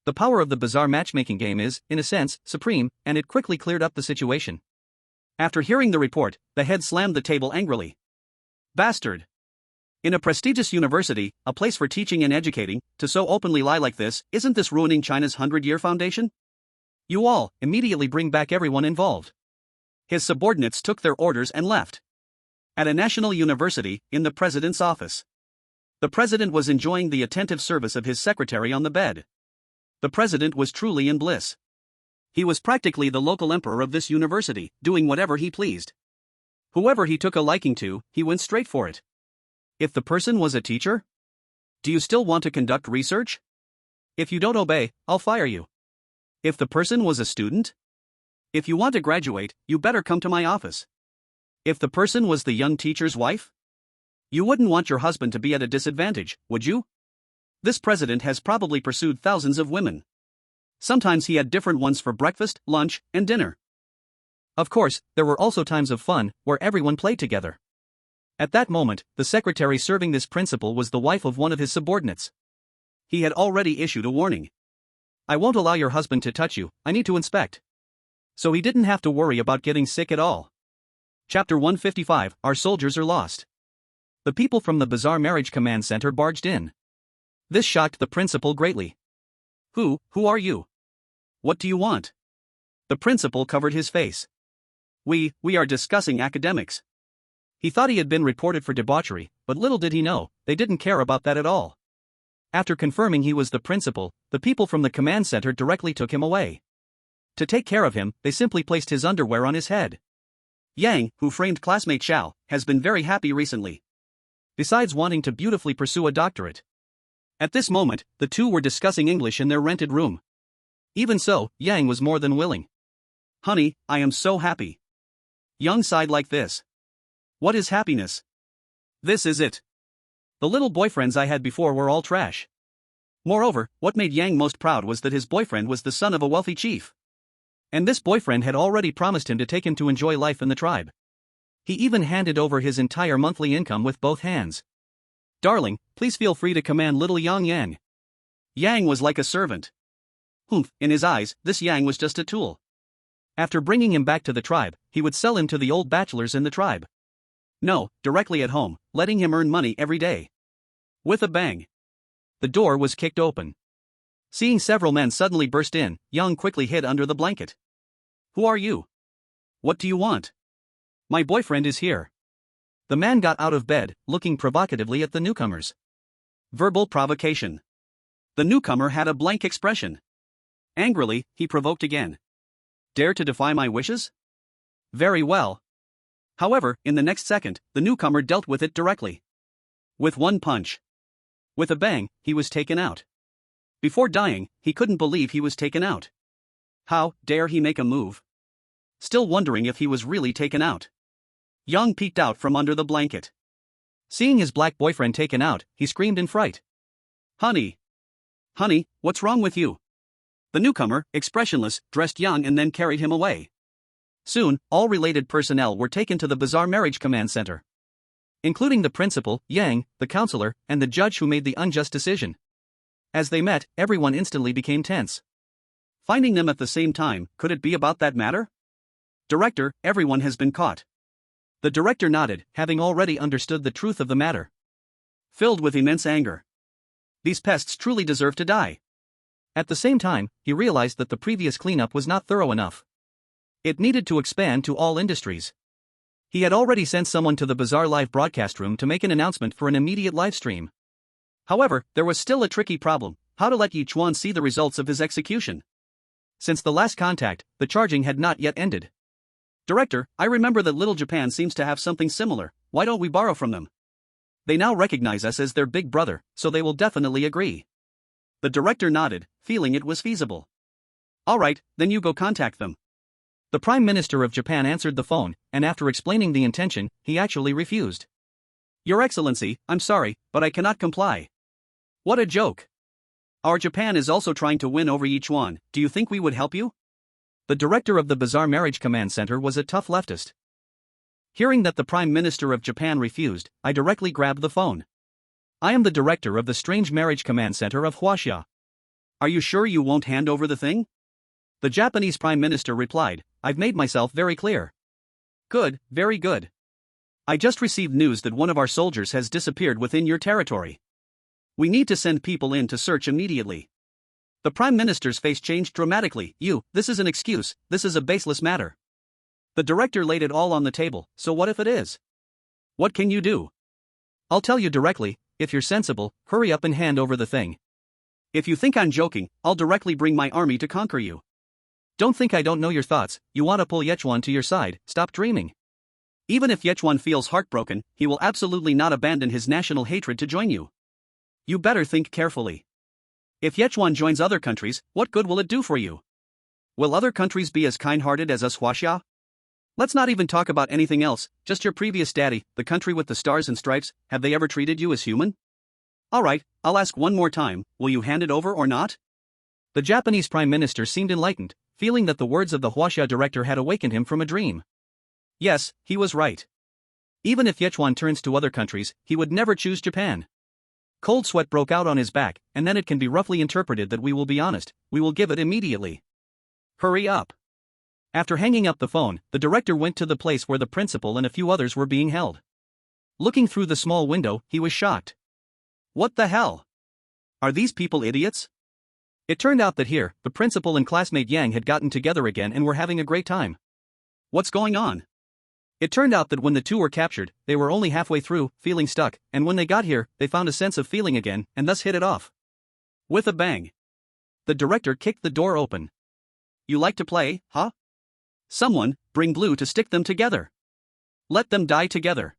The power of the bizarre matchmaking game is, in a sense, supreme, and it quickly cleared up the situation. After hearing the report, the head slammed the table angrily. Bastard! In a prestigious university, a place for teaching and educating, to so openly lie like this, isn't this ruining China's 100-year foundation? You all, immediately bring back everyone involved. His subordinates took their orders and left. At a national university, in the president's office. The president was enjoying the attentive service of his secretary on the bed. The president was truly in bliss. He was practically the local emperor of this university, doing whatever he pleased. Whoever he took a liking to, he went straight for it. If the person was a teacher? Do you still want to conduct research? If you don't obey, I'll fire you. If the person was a student? If you want to graduate, you better come to my office. If the person was the young teacher's wife? You wouldn't want your husband to be at a disadvantage, would you? This president has probably pursued thousands of women. Sometimes he had different ones for breakfast, lunch, and dinner. Of course, there were also times of fun, where everyone played together. At that moment, the secretary serving this principal was the wife of one of his subordinates. He had already issued a warning. I won't allow your husband to touch you, I need to inspect. So he didn't have to worry about getting sick at all. Chapter 155, Our Soldiers Are Lost. The people from the Bazaar Marriage Command Center barged in. This shocked the principal greatly. Who are you? What do you want? The principal covered his face. We are discussing academics. He thought he had been reported for debauchery, but little did he know, they didn't care about that at all. After confirming he was the principal, the people from the command center directly took him away. To take care of him, they simply placed his underwear on his head. Yang, who framed classmate Xiao, has been very happy recently. Besides wanting to beautifully pursue a doctorate. At this moment, the two were discussing English in their rented room. Even so, Yang was more than willing. Honey, I am so happy. Yang sighed like this. What is happiness? This is it. The little boyfriends I had before were all trash. Moreover, what made Yang most proud was that his boyfriend was the son of a wealthy chief. And this boyfriend had already promised him to take him to enjoy life in the tribe. He even handed over his entire monthly income with both hands. Darling, please feel free to command little Yang. Yang was like a servant. Humph, in his eyes, this Yang was just a tool. After bringing him back to the tribe, he would sell him to the old bachelors in the tribe. No, directly at home, letting him earn money every day. With a bang. The door was kicked open. Seeing several men suddenly burst in, Yang quickly hid under the blanket. Who are you? What do you want? My boyfriend is here. The man got out of bed, looking provocatively at the newcomers. Verbal provocation. The newcomer had a blank expression. Angrily, he provoked again. Dare to defy my wishes? Very well. However, in the next second, the newcomer dealt with it directly. With one punch. With a bang, he was taken out. Before dying, he couldn't believe he was taken out. How dare he make a move? Still wondering if he was really taken out. Yang peeked out from under the blanket. Seeing his black boyfriend taken out, he screamed in fright. Honey! Honey, what's wrong with you? The newcomer, expressionless, dressed Yang and then carried him away. Soon, all related personnel were taken to the Bazaar Marriage Command Center. Including the principal, Yang, the counselor, and the judge who made the unjust decision. As they met, everyone instantly became tense. Finding them at the same time, could it be about that matter? Director, everyone has been caught. The director nodded, having already understood the truth of the matter. Filled with immense anger. These pests truly deserve to die. At the same time, he realized that the previous cleanup was not thorough enough. It needed to expand to all industries. He had already sent someone to the Bazaar live broadcast room to make an announcement for an immediate live stream. However, there was still a tricky problem: how to let Ye Chuan see the results of his execution. Since the last contact, the charging had not yet ended. Director, I remember that Little Japan seems to have something similar, why don't we borrow from them? They now recognize us as their big brother, so they will definitely agree. The director nodded, feeling it was feasible. Alright, then you go contact them. The Prime Minister of Japan answered the phone, and after explaining the intention, he actually refused. Your Excellency, I'm sorry, but I cannot comply. What a joke. Our Japan is also trying to win over Ye Chuan, do you think we would help you? The director of the Bazaar Marriage Command Center was a tough leftist. Hearing that the Prime Minister of Japan refused, I directly grabbed the phone. I am the director of the Strange Marriage Command Center of Huaxia. Are you sure you won't hand over the thing? The Japanese Prime Minister replied, I've made myself very clear. Good, very good. I just received news that one of our soldiers has disappeared within your territory. We need to send people in to search immediately. The Prime Minister's face changed dramatically. This is an excuse, this is a baseless matter. The director laid it all on the table, so what if it is? What can you do? I'll tell you directly, if you're sensible, hurry up and hand over the thing. If you think I'm joking, I'll directly bring my army to conquer you. Don't think I don't know your thoughts. You want to pull Ye Chuan to your side, stop dreaming. Even if Ye Chuan feels heartbroken, he will absolutely not abandon his national hatred to join you. You better think carefully. If Ye Chuan joins other countries, what good will it do for you? Will other countries be as kind-hearted as us Huaxia? Let's not even talk about anything else, just your previous daddy, the country with the stars and stripes, have they ever treated you as human? Alright, I'll ask one more time, will you hand it over or not? The Japanese Prime Minister seemed enlightened, feeling that the words of the Huaxia director had awakened him from a dream. Yes, he was right. Even if Ye Chuan turns to other countries, he would never choose Japan. Cold sweat broke out on his back, and then it can be roughly interpreted that we will be honest, we will give it immediately. Hurry up. After hanging up the phone, the director went to the place where the principal and a few others were being held. Looking through the small window, he was shocked. What the hell? Are these people idiots? It turned out that here, the principal and classmate Yang had gotten together again and were having a great time. What's going on? It turned out that when the two were captured, they were only halfway through, feeling stuck, and when they got here, they found a sense of feeling again, and thus hit it off. With a bang. The director kicked the door open. You like to play, huh? Someone, bring glue to stick them together. Let them die together.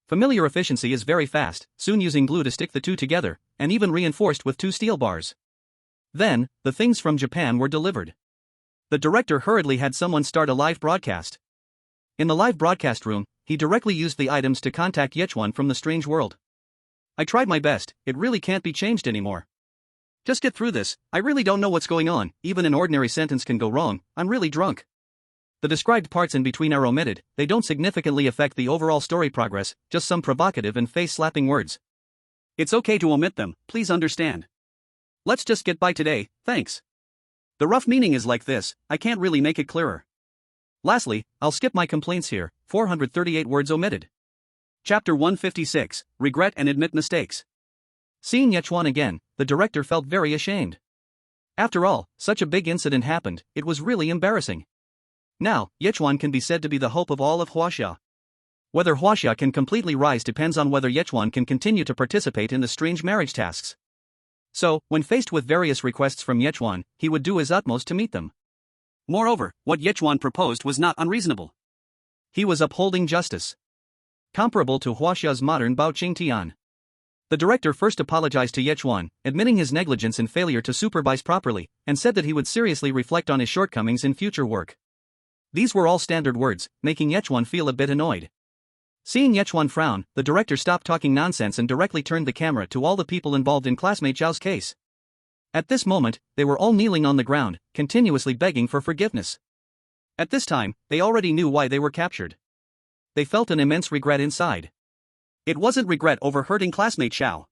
Familiar efficiency is very fast, soon using glue to stick the two together, and even reinforced with 2 steel bars. Then, the things from Japan were delivered. The director hurriedly had someone start a live broadcast. In the live broadcast room, he directly used the items to contact Ye Chuan from the strange world. I tried my best, it really can't be changed anymore. Just get through this, I really don't know what's going on, even an ordinary sentence can go wrong, I'm really drunk. The described parts in between are omitted, they don't significantly affect the overall story progress, just some provocative and face-slapping words. It's okay to omit them, please understand. Let's just get by today, thanks. The rough meaning is like this, I can't really make it clearer. Lastly, I'll skip my complaints here, 438 words omitted. Chapter 156, Regret and Admit Mistakes. Seeing Ye Chuan again, the director felt very ashamed. After all, such a big incident happened, it was really embarrassing. Now, Ye Chuan can be said to be the hope of all of Huaxia. Whether Huaxia can completely rise depends on whether Ye Chuan can continue to participate in the strange marriage tasks. So, when faced with various requests from Ye Chuan, he would do his utmost to meet them. Moreover, what Ye Chuan proposed was not unreasonable. He was upholding justice. Comparable to Huaxia's modern Bao Qingtian. The director first apologized to Ye Chuan, admitting his negligence and failure to supervise properly, and said that he would seriously reflect on his shortcomings in future work. These were all standard words, making Ye Chuan feel a bit annoyed. Seeing Ye Chuan frown, the director stopped talking nonsense and directly turned the camera to all the people involved in classmate Zhao's case. At this moment, they were all kneeling on the ground, continuously begging for forgiveness. At this time, they already knew why they were captured. They felt an immense regret inside. It wasn't regret over hurting classmate Zhao,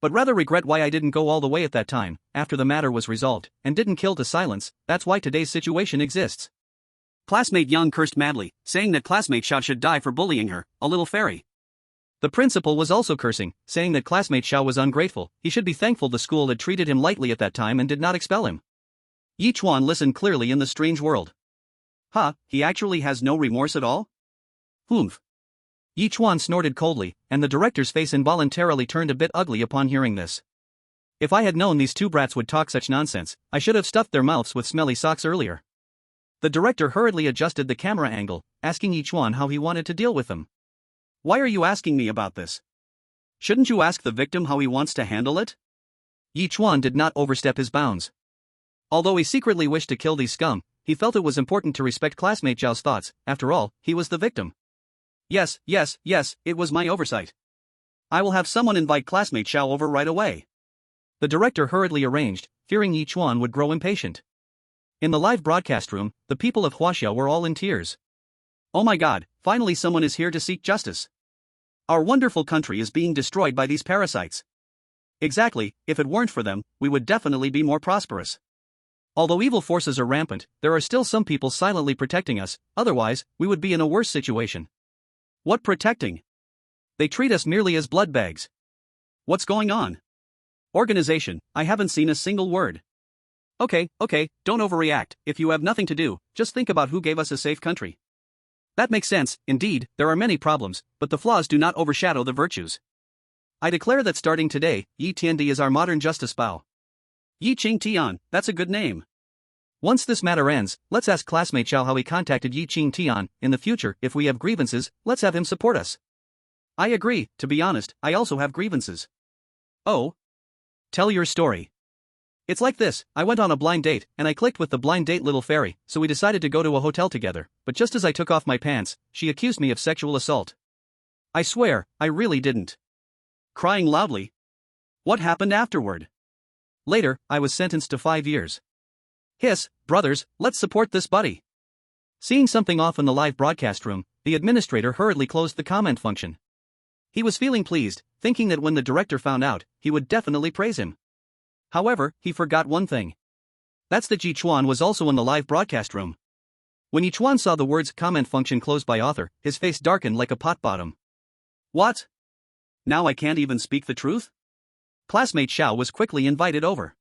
but rather regret why I didn't go all the way at that time, after the matter was resolved, and didn't kill to silence. That's why today's situation exists. Classmate Yang cursed madly, saying that classmate Zhao should die for bullying her, a little fairy. The principal was also cursing, saying that classmate Zhao was ungrateful, he should be thankful the school had treated him lightly at that time and did not expel him. Ye Chuan listened clearly in the strange world. Huh, he actually has no remorse at all? Humph. Ye Chuan snorted coldly, and the director's face involuntarily turned a bit ugly upon hearing this. If I had known these two brats would talk such nonsense, I should have stuffed their mouths with smelly socks earlier. The director hurriedly adjusted the camera angle, asking Ye Chuan how he wanted to deal with them. Why are you asking me about this? Shouldn't you ask the victim how he wants to handle it? Ye Chuan did not overstep his bounds. Although he secretly wished to kill these scum, he felt it was important to respect classmate Zhao's thoughts, after all, he was the victim. Yes, it was my oversight. I will have someone invite classmate Zhao over right away. The director hurriedly arranged, fearing Ye Chuan would grow impatient. In the live broadcast room, the people of Huaxia were all in tears. Oh my god, finally someone is here to seek justice. Our wonderful country is being destroyed by these parasites. Exactly, if it weren't for them, we would definitely be more prosperous. Although evil forces are rampant, there are still some people silently protecting us, otherwise, we would be in a worse situation. What protecting? They treat us merely as blood bags. What's going on? Organization, I haven't seen a single word. Okay, don't overreact, if you have nothing to do, just think about who gave us a safe country. That makes sense, indeed, there are many problems, but the flaws do not overshadow the virtues. I declare that starting today, Yi Tiandi is our modern justice Bao. Yi Tian, that's a good name. Once this matter ends, let's ask classmate Xiao how he contacted Yi Tian. In the future, if we have grievances, let's have him support us. I agree, to be honest, I also have grievances. Oh? Tell your story. It's like this, I went on a blind date, and I clicked with the blind date little fairy, so we decided to go to a hotel together, but just as I took off my pants, she accused me of sexual assault. I swear, I really didn't. Crying loudly. What happened afterward? Later, I was sentenced to 5 years. Hiss, brothers, let's support this buddy. Seeing something off in the live broadcast room, the administrator hurriedly closed the comment function. He was feeling pleased, thinking that when the director found out, he would definitely praise him. However, he forgot one thing. That's that Ye Chuan was also in the live broadcast room. When Ye Chuan saw the words comment function closed by author, his face darkened like a pot bottom. What? Now I can't even speak the truth? Classmate Xiao was quickly invited over.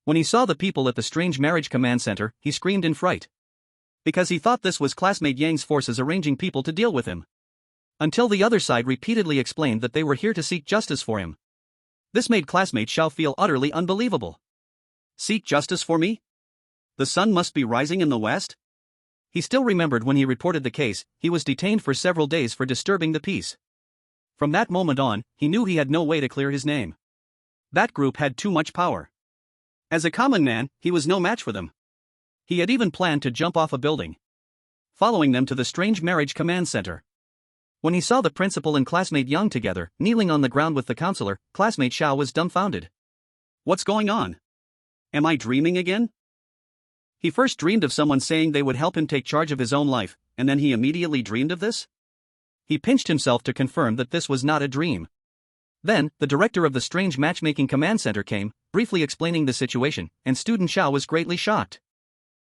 When he saw the people at the strange marriage command center, he screamed in fright. Because he thought this was classmate Yang's forces arranging people to deal with him. Until the other side repeatedly explained that they were here to seek justice for him. This made classmate Xiao feel utterly unbelievable. Seek justice for me? The sun must be rising in the west? He still remembered when he reported the case, he was detained for several days for disturbing the peace. From that moment on, he knew he had no way to clear his name. That group had too much power. As a common man, he was no match for them. He had even planned to jump off a building, following them to the strange marriage command center. When he saw the principal and classmate Yang together, kneeling on the ground with the counselor, classmate Xiao was dumbfounded. What's going on? Am I dreaming again? He first dreamed of someone saying they would help him take charge of his own life, and then he immediately dreamed of this? He pinched himself to confirm that this was not a dream. Then, the director of the strange matchmaking command center came, briefly explaining the situation, and student Xiao was greatly shocked.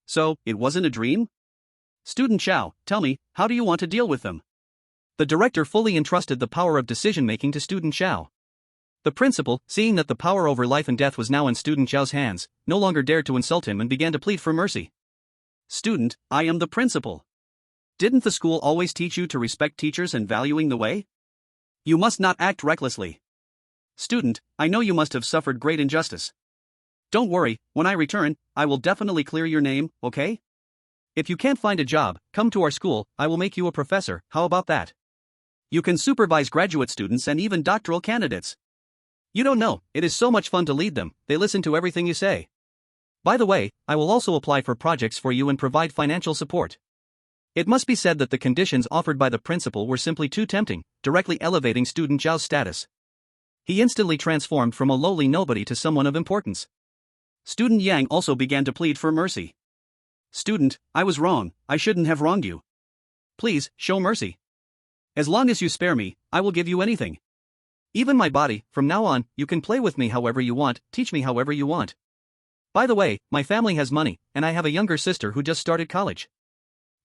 So, it wasn't a dream? Student Xiao, tell me, how do you want to deal with them? The director fully entrusted the power of decision-making to student Xiao. The principal, seeing that the power over life and death was now in student Xiao's hands, no longer dared to insult him and began to plead for mercy. Student, I am the principal. Didn't the school always teach you to respect teachers and valuing the way? You must not act recklessly. Student, I know you must have suffered great injustice. Don't worry, when I return, I will definitely clear your name, okay? If you can't find a job, come to our school, I will make you a professor, how about that? You can supervise graduate students and even doctoral candidates. You don't know, it is so much fun to lead them, they listen to everything you say. By the way, I will also apply for projects for you and provide financial support. It must be said that the conditions offered by the principal were simply too tempting, directly elevating student Zhao's status. He instantly transformed from a lowly nobody to someone of importance. Student Yang also began to plead for mercy. Student, I was wrong, I shouldn't have wronged you. Please, show mercy. As long as you spare me, I will give you anything. Even my body, from now on, you can play with me however you want, teach me however you want. By the way, my family has money, and I have a younger sister who just started college.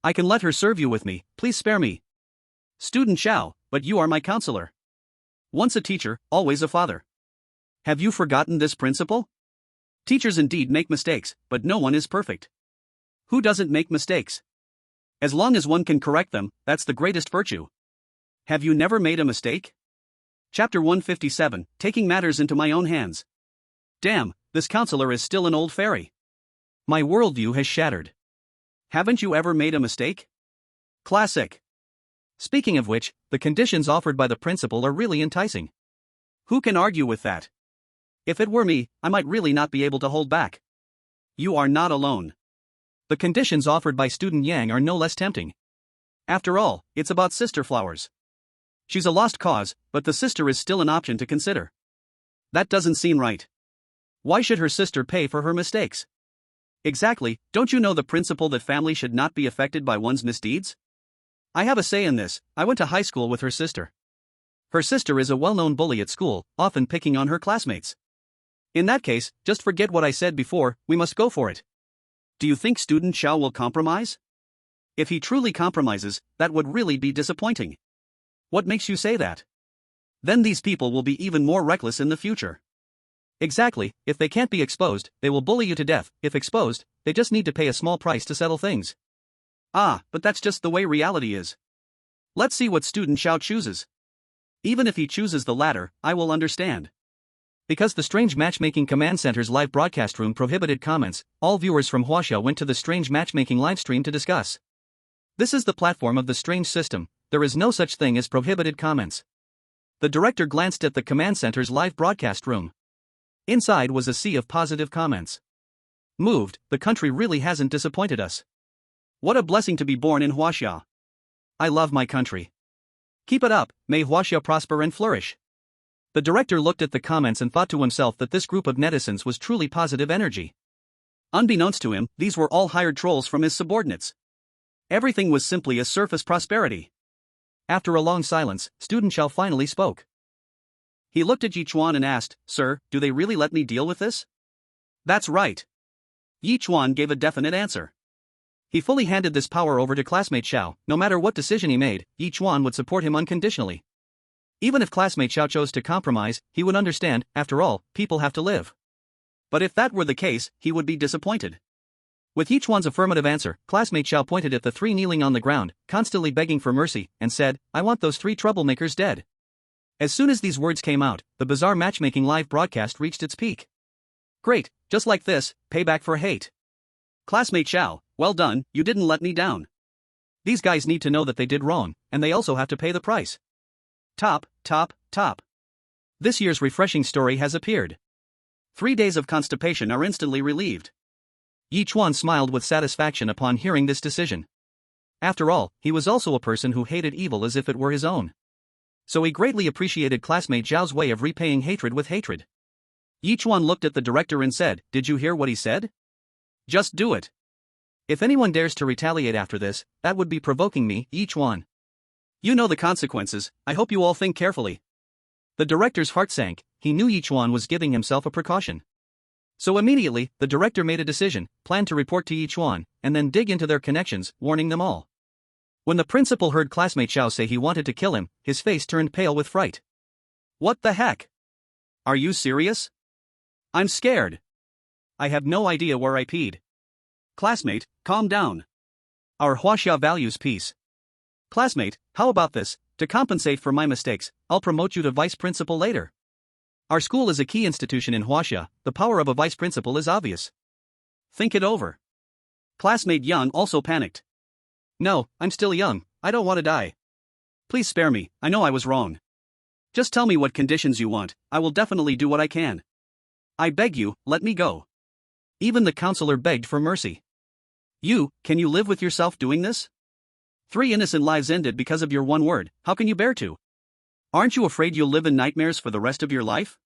I can let her serve you with me, please spare me. Student Xiao, but you are my counselor. Once a teacher, always a father. Have you forgotten this principle? Teachers indeed make mistakes, but no one is perfect. Who doesn't make mistakes? As long as one can correct them, that's the greatest virtue. Have you never made a mistake? Chapter 157, Taking Matters into My Own Hands. Damn, this counselor is still an old fairy. My worldview has shattered. Haven't you ever made a mistake? Classic. Speaking of which, the conditions offered by the principal are really enticing. Who can argue with that? If it were me, I might really not be able to hold back. You are not alone. The conditions offered by student Yang are no less tempting. After all, it's about sister flowers. She's a lost cause, but the sister is still an option to consider. That doesn't seem right. Why should her sister pay for her mistakes? Exactly, don't you know the principle that family should not be affected by one's misdeeds? I have a say in this, I went to high school with her sister. Her sister is a well-known bully at school, often picking on her classmates. In that case, just forget what I said before, we must go for it. Do you think student Xiao will compromise? If he truly compromises, that would really be disappointing. What makes you say that? Then these people will be even more reckless in the future. Exactly, if they can't be exposed, they will bully you to death. If exposed, they just need to pay a small price to settle things. Ah, but that's just the way reality is. Let's see what student Xiao chooses. Even if he chooses the latter, I will understand. Because the Strange Matchmaking Command Center's live broadcast room prohibited comments, all viewers from Huaxia went to the Strange Matchmaking livestream to discuss. This is the platform of the Strange system, there is no such thing as prohibited comments. The director glanced at the command center's live broadcast room. Inside was a sea of positive comments. Moved, the country really hasn't disappointed us. What a blessing to be born in Huaxia. I love my country. Keep it up, may Huaxia prosper and flourish. The director looked at the comments and thought to himself that this group of netizens was truly positive energy. Unbeknownst to him, these were all hired trolls from his subordinates. Everything was simply a surface prosperity. After a long silence, Student Zhao finally spoke. He looked at Ye Chuan and asked, "Sir, do they really let me deal with this?" "That's right." Ye Chuan gave a definite answer. He fully handed this power over to classmate Zhao. No matter what decision he made, Ye Chuan would support him unconditionally. Even if classmate Zhao chose to compromise, he would understand, after all, people have to live. But if that were the case, he would be disappointed. With Ye Chuan's affirmative answer, classmate Zhao pointed at the three kneeling on the ground, constantly begging for mercy, and said, "I want those three troublemakers dead." As soon as these words came out, the bizarre matchmaking live broadcast reached its peak. Great, just like this, payback for hate. Classmate Zhao, well done, you didn't let me down. These guys need to know that they did wrong, and they also have to pay the price. Top. This year's refreshing story has appeared. 3 days of constipation are instantly relieved. Ye Chuan smiled with satisfaction upon hearing this decision. After all, he was also a person who hated evil as if it were his own. So he greatly appreciated classmate Zhao's way of repaying hatred with hatred. Ye Chuan looked at the director and said, "Did you hear what he said? Just do it." If anyone dares to retaliate after this, that would be provoking me, Ye Chuan. You know the consequences, I hope you all think carefully. The director's heart sank, he knew Ye Chuan was giving himself a precaution. So immediately, the director made a decision, planned to report to Ye Chuan, and then dig into their connections, warning them all. When the principal heard classmate Zhao say he wanted to kill him, his face turned pale with fright. What the heck? Are you serious? I'm scared. I have no idea where I peed. Classmate, calm down. Our Huaxia values peace. Classmate, how about this? To compensate for my mistakes, I'll promote you to vice principal later. Our school is a key institution in Huaxia, the power of a vice principal is obvious. Think it over. Classmate Yang also panicked. No, I'm still young, I don't want to die. Please spare me, I know I was wrong. Just tell me what conditions you want, I will definitely do what I can. I beg you, let me go. Even the counselor begged for mercy. Can you live with yourself doing this? 3 innocent lives ended because of your one word, how can you bear to? Aren't you afraid you'll live in nightmares for the rest of your life?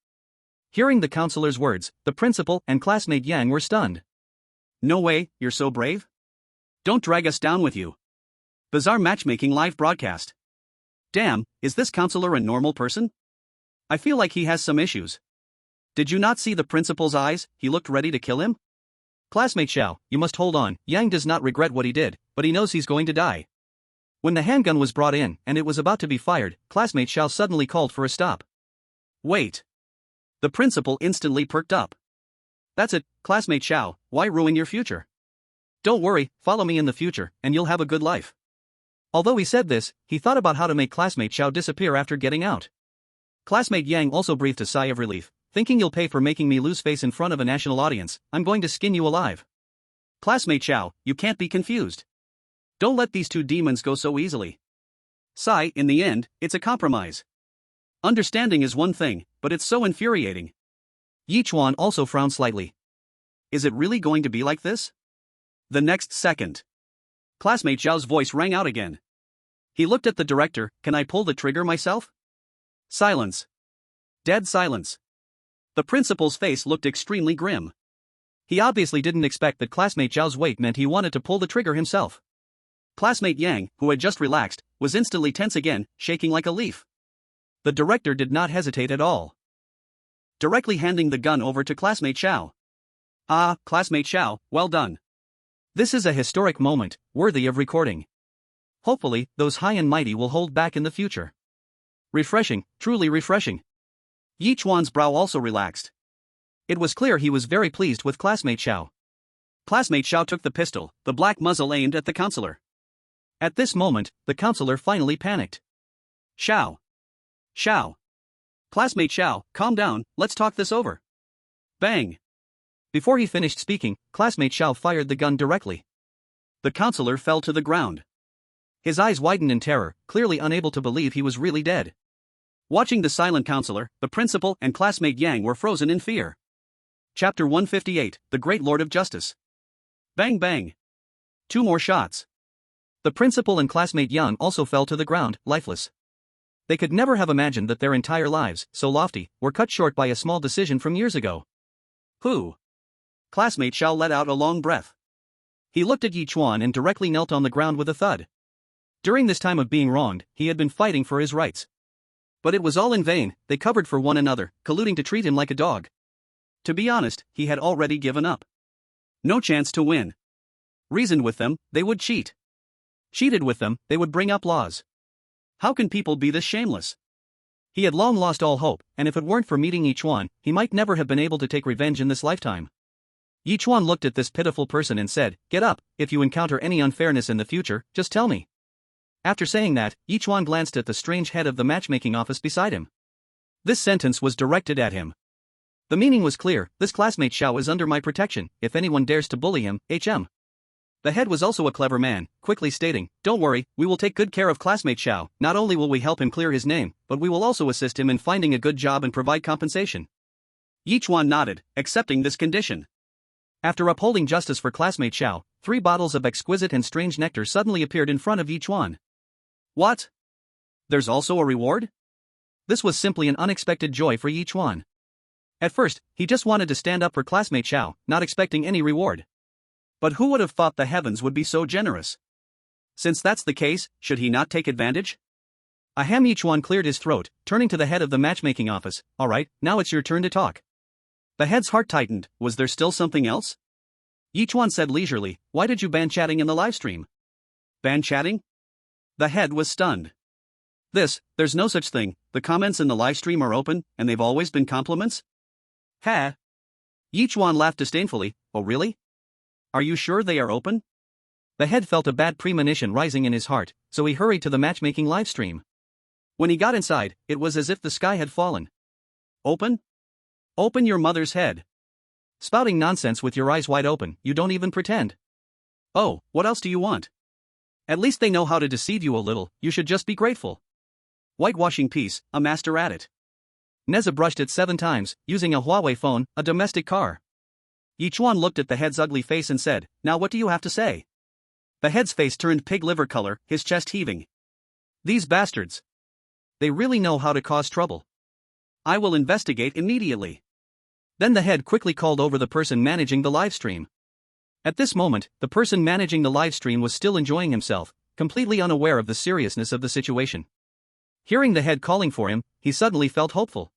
Hearing the counselor's words, the principal and classmate Yang were stunned. No way, you're so brave? Don't drag us down with you. Bizarre matchmaking live broadcast. Damn, is this counselor a normal person? I feel like he has some issues. Did you not see the principal's eyes? He looked ready to kill him? Classmate Zhao, you must hold on. Yang does not regret what he did, but he knows he's going to die. When the handgun was brought in and it was about to be fired, classmate Zhao suddenly called for a stop. Wait. The principal instantly perked up. That's it, classmate Zhao, why ruin your future? Don't worry, follow me in the future, and you'll have a good life. Although he said this, he thought about how to make classmate Zhao disappear after getting out. Classmate Yang also breathed a sigh of relief, thinking you'll pay for making me lose face in front of a national audience, I'm going to skin you alive. Classmate Zhao, you can't be confused. Don't let these two demons go so easily. Sigh, in the end, it's a compromise. Understanding is one thing, but it's so infuriating. Ye Chuan also frowned slightly. Is it really going to be like this? The next second. Classmate Zhao's voice rang out again. He looked at the director, can I pull the trigger myself? Silence. Dead silence. The principal's face looked extremely grim. He obviously didn't expect that classmate Zhao's weight meant he wanted to pull the trigger himself. Classmate Yang, who had just relaxed, was instantly tense again, shaking like a leaf. The director did not hesitate at all. Directly handing the gun over to classmate Zhao. Ah, classmate Zhao, well done. This is a historic moment, worthy of recording. Hopefully, those high and mighty will hold back in the future. Refreshing, truly refreshing. Ye Chuan's brow also relaxed. It was clear he was very pleased with classmate Zhao. Classmate Zhao took the pistol, the black muzzle aimed at the counselor. At this moment, the counselor finally panicked. Zhao. Xiao. Classmate Xiao, calm down, let's talk this over. Bang. Before he finished speaking, classmate Xiao fired the gun directly. The counselor fell to the ground. His eyes widened in terror, clearly unable to believe he was really dead. Watching the silent counselor, the principal and classmate Yang were frozen in fear. Chapter 158, The Great Lord of Justice. Bang bang. 2 more shots. The principal and classmate Yang also fell to the ground, lifeless. They could never have imagined that their entire lives, so lofty, were cut short by a small decision from years ago. Who? Classmate Xiao let out a long breath. He looked at Ye Chuan and directly knelt on the ground with a thud. During this time of being wronged, he had been fighting for his rights. But it was all in vain. They covered for one another, colluding to treat him like a dog. To be honest, he had already given up. No chance to win. Reasoned with them, they would cheat. Cheated with them, they would bring up laws. How can people be this shameless? He had long lost all hope, and if it weren't for meeting Ye Chuan, he might never have been able to take revenge in this lifetime. Ye Chuan looked at this pitiful person and said, "Get up, if you encounter any unfairness in the future, just tell me." After saying that, Ye Chuan glanced at the strange head of the matchmaking office beside him. This sentence was directed at him. The meaning was clear: this classmate Xiao is under my protection. If anyone dares to bully him, HM. The head was also a clever man, quickly stating, "Don't worry, we will take good care of classmate Xiao. Not only will we help him clear his name, but we will also assist him in finding a good job and provide compensation." Yichuan nodded, accepting this condition. After upholding justice for classmate Xiao, 3 bottles of exquisite and strange nectar suddenly appeared in front of Yichuan. What? There's also a reward? This was simply an unexpected joy for Yichuan. At first, he just wanted to stand up for classmate Xiao, not expecting any reward. But who would have thought the heavens would be so generous? Since that's the case, should he not take advantage? Ahem. Yichuan cleared his throat, turning to the head of the matchmaking office. "Alright, now it's your turn to talk." The head's heart tightened. Was there still something else? Yichuan said leisurely, "Why did you ban chatting in the livestream?" Ban chatting? The head was stunned. There's no such thing. The comments in the livestream are open, and they've always been compliments? Ha! Yichuan laughed disdainfully. Oh really? Are you sure they are open? The head felt a bad premonition rising in his heart, so he hurried to the matchmaking livestream. When he got inside, it was as if the sky had fallen. Open? Open your mother's head. Spouting nonsense with your eyes wide open, you don't even pretend. Oh, what else do you want? At least they know how to deceive you a little, you should just be grateful. Whitewashing piece, a master at it. Neza brushed it 7 times, using a Huawei phone, a domestic car. Yichuan looked at the head's ugly face and said, "Now what do you have to say?" The head's face turned pig liver color, his chest heaving. These bastards. They really know how to cause trouble. I will investigate immediately. Then the head quickly called over the person managing the livestream. At this moment, the person managing the livestream was still enjoying himself, completely unaware of the seriousness of the situation. Hearing the head calling for him, he suddenly felt hopeful.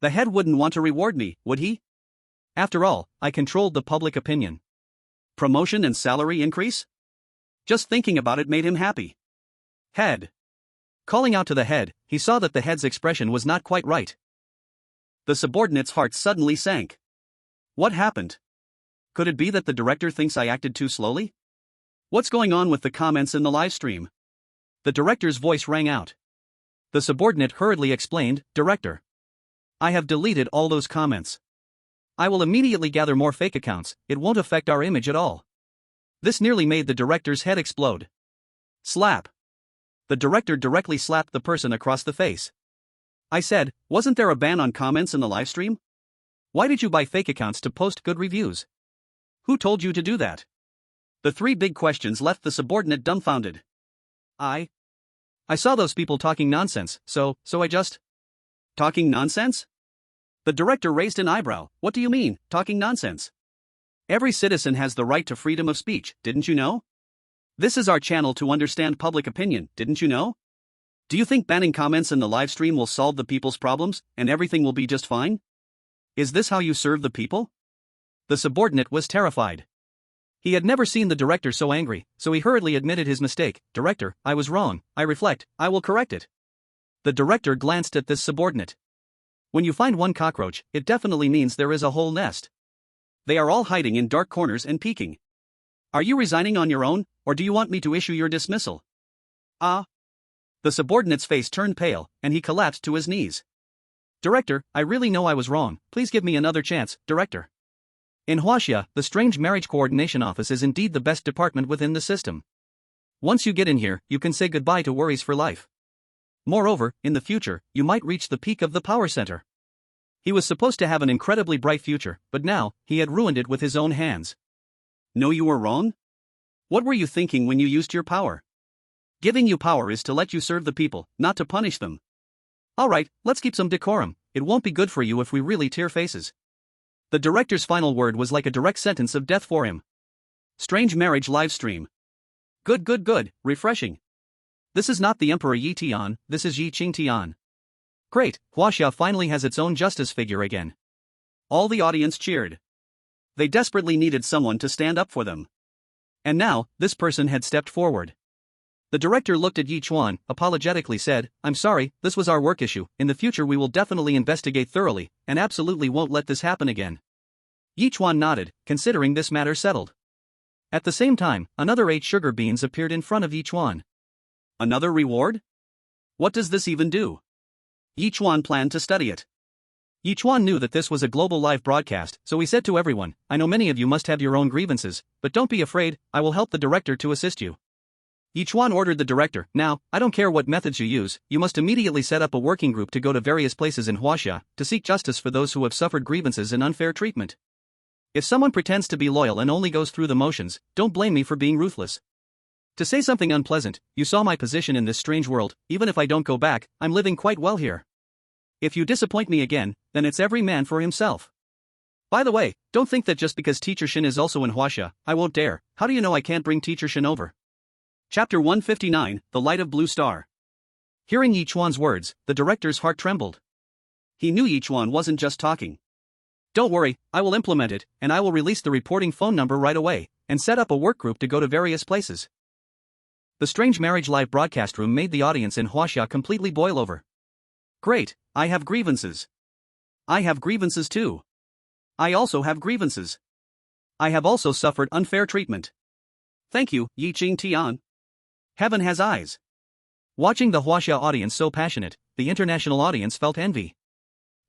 The head wouldn't want to reward me, would he? After all, I controlled the public opinion. Promotion and salary increase? Just thinking about it made him happy. Head. Calling out to the head, he saw that the head's expression was not quite right. The subordinate's heart suddenly sank. What happened? Could it be that the director thinks I acted too slowly? What's going on with the comments in the livestream? The director's voice rang out. The subordinate hurriedly explained, "Director, I have deleted all those comments. I will immediately gather more fake accounts, it won't affect our image at all." This nearly made the director's head explode. Slap. The director directly slapped the person across the face. I said, wasn't there a ban on comments in the livestream? Why did you buy fake accounts to post good reviews? Who told you to do that? The 3 big questions left the subordinate dumbfounded. I saw those people talking nonsense, so I just... Talking nonsense? The director raised an eyebrow. What do you mean, talking nonsense? Every citizen has the right to freedom of speech, didn't you know? This is our channel to understand public opinion, didn't you know? Do you think banning comments in the livestream will solve the people's problems, and everything will be just fine? Is this how you serve the people? The subordinate was terrified. He had never seen the director so angry, so he hurriedly admitted his mistake. "Director, I was wrong, I reflect, I will correct it." The director glanced at this subordinate. When you find one cockroach, it definitely means there is a whole nest. They are all hiding in dark corners and peeking. Are you resigning on your own, or do you want me to issue your dismissal? The subordinate's face turned pale, and he collapsed to his knees. Director, I really know I was wrong, please give me another chance, Director. In Huaxia, the Strange Marriage Coordination Office is indeed the best department within the system. Once you get in here, you can say goodbye to worries for life. Moreover, in the future, you might reach the peak of the power center. He was supposed to have an incredibly bright future, but now, he had ruined it with his own hands. No, you were wrong? What were you thinking when you used your power? Giving you power is to let you serve the people, not to punish them. Alright, let's keep some decorum, it won't be good for you if we really tear faces. The director's final word was like a direct sentence of death for him. Strange marriage livestream. Good, refreshing. This is not the Emperor Ye Chuan, this is Ye Chuan. Great, Huaxia finally has its own justice figure again. All the audience cheered. They desperately needed someone to stand up for them. And now, this person had stepped forward. The director looked at Ye Chuan, apologetically said, I'm sorry, this was our work issue, in the future we will definitely investigate thoroughly, and absolutely won't let this happen again. Ye Chuan nodded, considering this matter settled. At the same time, another 8 sugar beans appeared in front of Ye Chuan. Another reward? What does this even do? Ye Chuan planned to study it. Ye Chuan knew that this was a global live broadcast, so he said to everyone, I know many of you must have your own grievances, but don't be afraid, I will help the director to assist you. Ye Chuan ordered the director, now, I don't care what methods you use, you must immediately set up a working group to go to various places in Huaxia, to seek justice for those who have suffered grievances and unfair treatment. If someone pretends to be loyal and only goes through the motions, don't blame me for being ruthless. To say something unpleasant, you saw my position in this strange world, even if I don't go back, I'm living quite well here. If you disappoint me again, then it's every man for himself. By the way, don't think that just because Teacher Shen is also in Huaxia, I won't dare, how do you know I can't bring Teacher Shen over? Chapter 159, The Light of Blue Star. Hearing Ye Chuan's words, the director's heart trembled. He knew Ye Chuan wasn't just talking. Don't worry, I will implement it, and I will release the reporting phone number right away, and set up a work group to go to various places. The Strange Marriage live broadcast room made the audience in Huaxia completely boil over. Great, I have grievances. I have grievances too. I also have grievances. I have also suffered unfair treatment. Thank you, Ye Chuan. Heaven has eyes. Watching the Huaxia audience so passionate, the international audience felt envy.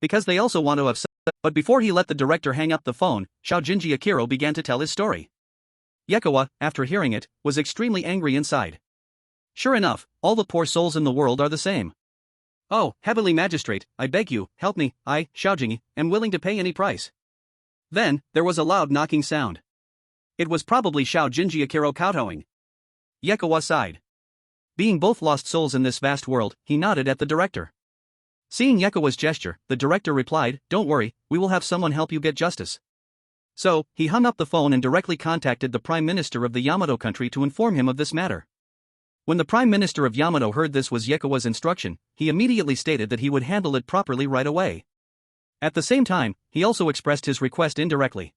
Because they also want to have but before he let the director hang up the phone, Xiaojinji Akiro began to tell his story. Yichuan, after hearing it, was extremely angry inside. Sure enough, all the poor souls in the world are the same. Oh, heavenly magistrate, I beg you, help me, I, Xiaojinji, am willing to pay any price. Then, there was a loud knocking sound. It was probably Xiaojinji Akiro kowtowing. Yichuan sighed. Being both lost souls in this vast world, he nodded at the director. Seeing Yichuan's gesture, the director replied, Don't worry, we will have someone help you get justice. So, he hung up the phone and directly contacted the Prime Minister of the Yamato country to inform him of this matter. When the Prime Minister of Yamato heard this was Yichuan's instruction, he immediately stated that he would handle it properly right away. At the same time, he also expressed his request indirectly.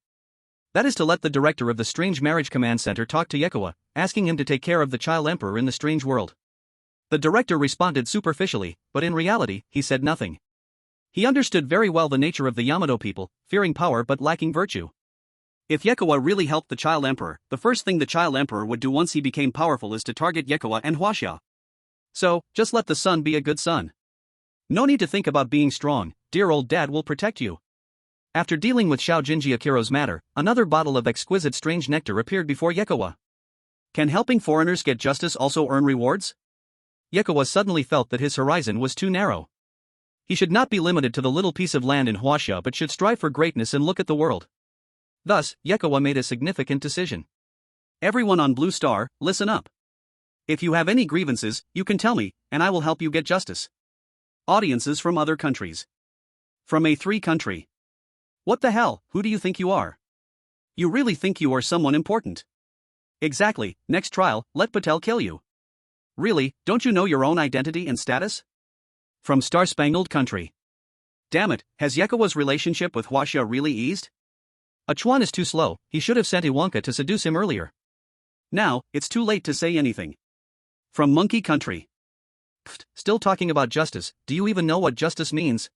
That is to let the director of the Strange Marriage Command Center talk to Yichuan, asking him to take care of the child emperor in the strange world. The director responded superficially, but in reality, he said nothing. He understood very well the nature of the Yamato people, fearing power but lacking virtue. If Yichuan really helped the child emperor, the first thing the child emperor would do once he became powerful is to target Yichuan and Huaxia. So, just let the son be a good son. No need to think about being strong, dear old dad will protect you. After dealing with Xiaojinji Akiro's matter, another bottle of exquisite strange nectar appeared before Yichuan. Can helping foreigners get justice also earn rewards? Yichuan suddenly felt that his horizon was too narrow. He should not be limited to the little piece of land in Huaxia but should strive for greatness and look at the world. Thus, Yichuan made a significant decision. Everyone on Blue Star, listen up. If you have any grievances, you can tell me, and I will help you get justice. Audiences from other countries. From A3 country. What the hell, who do you think you are? You really think you are someone important? Exactly, next trial, let Patel kill you. Really, don't you know your own identity and status? From Star-Spangled Country. Damn it, has Yichuan's relationship with Huaxia really eased? Chuan is too slow, he should have sent Iwanka to seduce him earlier. Now, it's too late to say anything. From Monkey Country. Pfft, still talking about justice, do you even know what justice means?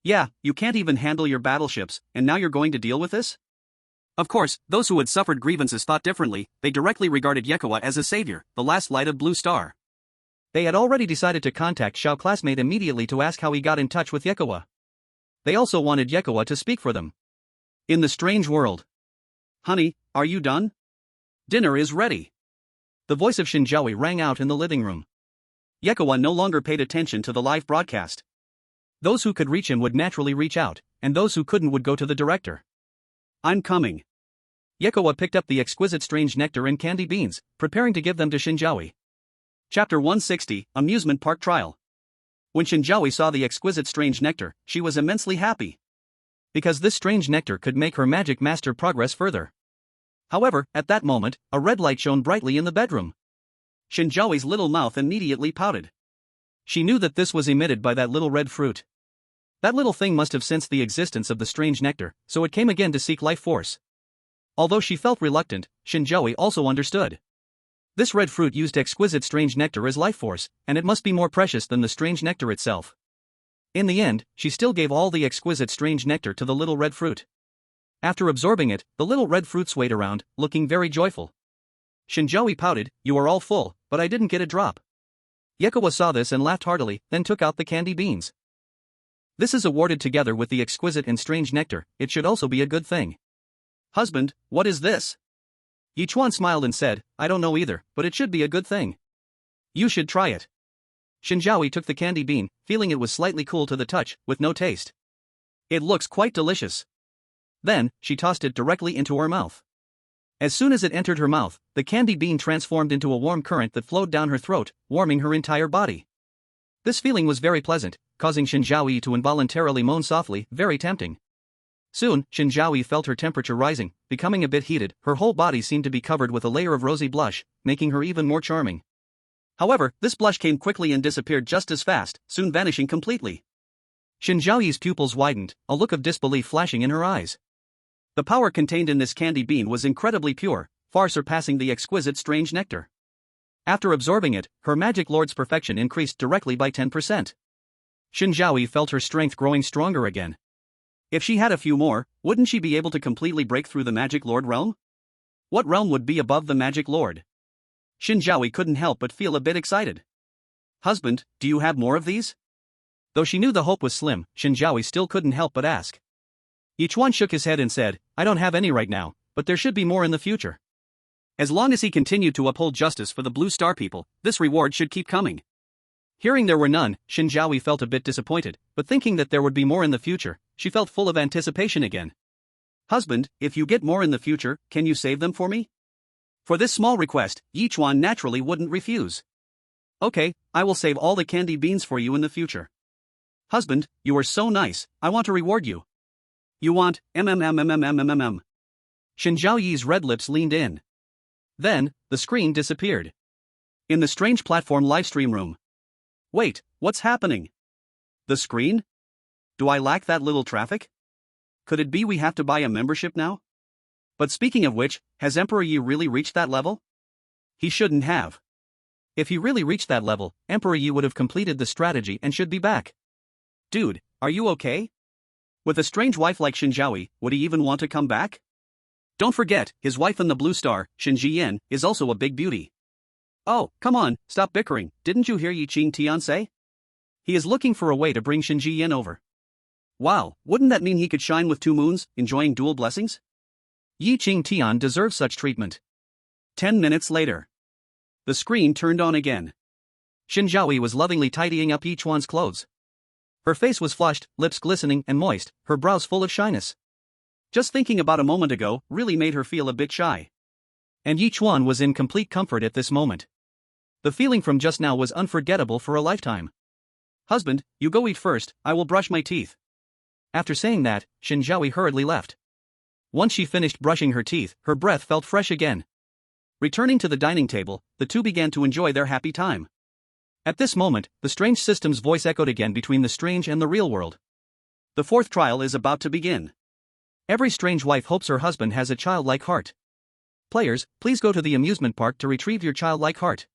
Yeah, you can't even handle your battleships, and now you're going to deal with this? Of course, those who had suffered grievances thought differently, they directly regarded Yichuan as a savior, the last light of Blue Star. They had already decided to contact Xiao classmate immediately to ask how he got in touch with Yekawa. They also wanted Yekawa to speak for them. In the strange world. Honey, are you done? Dinner is ready. The voice of Shen Zhaoyi rang out in the living room. Yekawa no longer paid attention to the live broadcast. Those who could reach him would naturally reach out, and those who couldn't would go to the director. I'm coming. Yekawa picked up the exquisite strange nectar and candy beans, preparing to give them to Shen Zhaoyi. Chapter 160, Amusement Park Trial. When Shen Zhaoyi saw the exquisite strange nectar, she was immensely happy. Because this strange nectar could make her magic master progress further. However, at that moment, a red light shone brightly in the bedroom. Shen Zhaoyi's little mouth immediately pouted. She knew that this was emitted by that little red fruit. That little thing must have sensed the existence of the strange nectar, so it came again to seek life force. Although she felt reluctant, Shen Zhaoyi also understood. This red fruit used exquisite strange nectar as life force, and it must be more precious than the strange nectar itself. In the end, she still gave all the exquisite strange nectar to the little red fruit. After absorbing it, the little red fruit swayed around, looking very joyful. Shen Zhaoyi pouted, "You are all full, but I didn't get a drop." Yekawa saw this and laughed heartily, then took out the candy beans. This is awarded together with the exquisite and strange nectar, it should also be a good thing. Husband, what is this? Yichuan smiled and said, I don't know either, but it should be a good thing. You should try it. Shen Zhaoyi took the candy bean, feeling it was slightly cool to the touch, with no taste. It looks quite delicious. Then, she tossed it directly into her mouth. As soon as it entered her mouth, the candy bean transformed into a warm current that flowed down her throat, warming her entire body. This feeling was very pleasant, causing Shen Zhaoyi to involuntarily moan softly, very tempting. Soon, Shen Zhaoyi felt her temperature rising, becoming a bit heated, her whole body seemed to be covered with a layer of rosy blush, making her even more charming. However, this blush came quickly and disappeared just as fast, soon vanishing completely. Shen Zhaoyi's pupils widened, a look of disbelief flashing in her eyes. The power contained in this candy bean was incredibly pure, far surpassing the exquisite strange nectar. After absorbing it, her magic lord's perfection increased directly by 10%. Shen Zhaoyi felt her strength growing stronger again. If she had a few more, wouldn't she be able to completely break through the magic lord realm? What realm would be above the magic lord? Shen Zhaoyi couldn't help but feel a bit excited. Husband, do you have more of these? Though she knew the hope was slim, Shen Zhaoyi still couldn't help but ask. Yichuan shook his head and said, I don't have any right now, but there should be more in the future. As long as he continued to uphold justice for the Blue Star people, this reward should keep coming. Hearing there were none, Shen Zhaoyi felt a bit disappointed, but thinking that there would be more in the future, she felt full of anticipation again. Husband, if you get more in the future, can you save them for me? For this small request, Yichuan naturally wouldn't refuse. Okay, I will save all the candy beans for you in the future. Husband, you are so nice, I want to reward you. You want, Shen Zhaoyi's red lips leaned in. Then, the screen disappeared. In the strange platform livestream room. Wait, what's happening? The screen? Do I lack that little traffic? Could it be we have to buy a membership now? But speaking of which, has Emperor Yi really reached that level? He shouldn't have. If he really reached that level, Emperor Yi would have completed the strategy and should be back. Dude, are you okay? With a strange wife like Shen Zhaoyi, would he even want to come back? Don't forget, his wife in the Blue Star, Shen Zhiyan, is also a big beauty. Oh, come on, stop bickering, didn't you hear Ye Tian say? He is looking for a way to bring Shen Zhiyan over. Wow, wouldn't that mean he could shine with 2 moons, enjoying dual blessings? Ye Tian deserves such treatment. 10 minutes later. The screen turned on again. Shen Zhaoyi was lovingly tidying up Yichuan's clothes. Her face was flushed, lips glistening and moist, her brows full of shyness. Just thinking about a moment ago really made her feel a bit shy. And Yichuan was in complete comfort at this moment. The feeling from just now was unforgettable for a lifetime. Husband, you go eat first, I will brush my teeth. After saying that, Shen Zhaoyi hurriedly left. Once she finished brushing her teeth, her breath felt fresh again. Returning to the dining table, the two began to enjoy their happy time. At this moment, the strange system's voice echoed again between the strange and the real world. The 4th trial is about to begin. Every strange wife hopes her husband has a childlike heart. Players, please go to the amusement park to retrieve your childlike heart.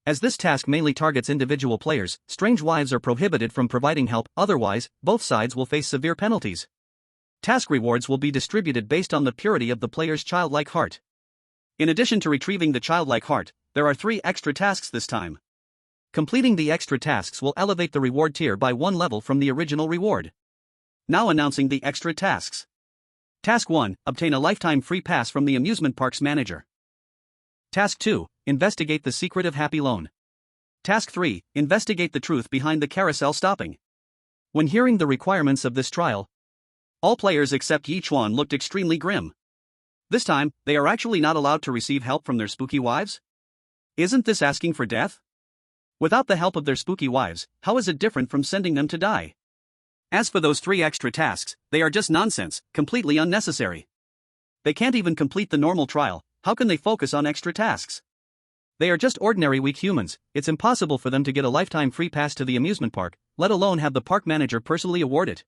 As this task mainly targets individual players, strange wives are prohibited from providing help, otherwise, both sides will face severe penalties. Task rewards will be distributed based on the purity of the player's childlike heart. In addition to retrieving the childlike heart, there are 3 extra tasks this time. Completing the extra tasks will elevate the reward tier by 1 level from the original reward. Now announcing the extra tasks. Task 1, obtain a lifetime free pass from the amusement park's manager. Task 2, investigate the secret of Happy Loan. Task 3, investigate the truth behind the carousel stopping. When hearing the requirements of this trial, all players except Ye Chuan looked extremely grim. This time, they are actually not allowed to receive help from their spooky wives? Isn't this asking for death? Without the help of their spooky wives, how is it different from sending them to die? As for those 3 extra tasks, they are just nonsense, completely unnecessary. They can't even complete the normal trial, how can they focus on extra tasks? They are just ordinary weak humans, it's impossible for them to get a lifetime free pass to the amusement park, let alone have the park manager personally award it.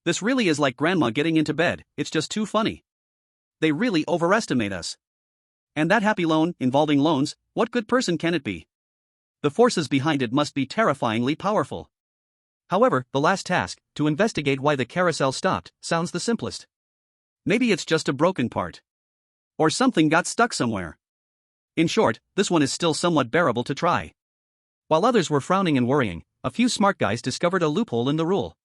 This really is like grandma getting into bed, it's just too funny. They really overestimate us. And that happy loan, involving loans, what good person can it be? The forces behind it must be terrifyingly powerful. However, the last task, to investigate why the carousel stopped, sounds the simplest. Maybe it's just a broken part. Or something got stuck somewhere. In short, this one is still somewhat bearable to try. While others were frowning and worrying, a few smart guys discovered a loophole in the rule.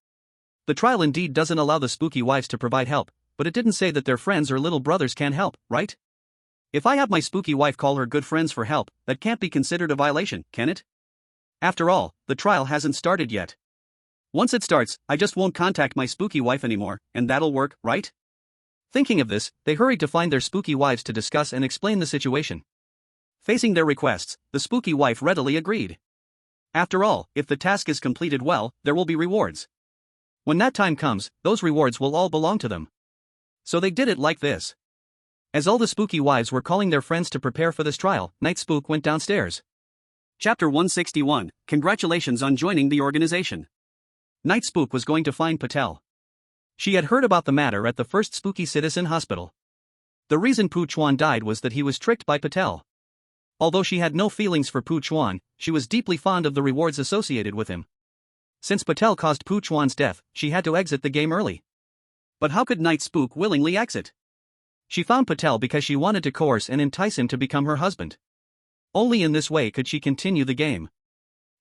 The trial indeed doesn't allow the spooky wives to provide help, but it didn't say that their friends or little brothers can help, right? If I have my spooky wife call her good friends for help, that can't be considered a violation, can it? After all, the trial hasn't started yet. Once it starts, I just won't contact my spooky wife anymore, and that'll work, right? Thinking of this, they hurried to find their spooky wives to discuss and explain the situation. Facing their requests, the spooky wife readily agreed. After all, if the task is completed well, there will be rewards. When that time comes, those rewards will all belong to them. So they did it like this. As all the spooky wives were calling their friends to prepare for this trial, Night Spook went downstairs. Chapter 161, Congratulations on joining the organization. Night Spook was going to find Patel. She had heard about the matter at the first spooky citizen hospital. The reason Pu Chuan died was that he was tricked by Patel. Although she had no feelings for Pu Chuan, she was deeply fond of the rewards associated with him. Since Patel caused Pu Chuan's death, she had to exit the game early. But how could Night Spook willingly exit? She found Patel because she wanted to coerce and entice him to become her husband. Only in this way could she continue the game.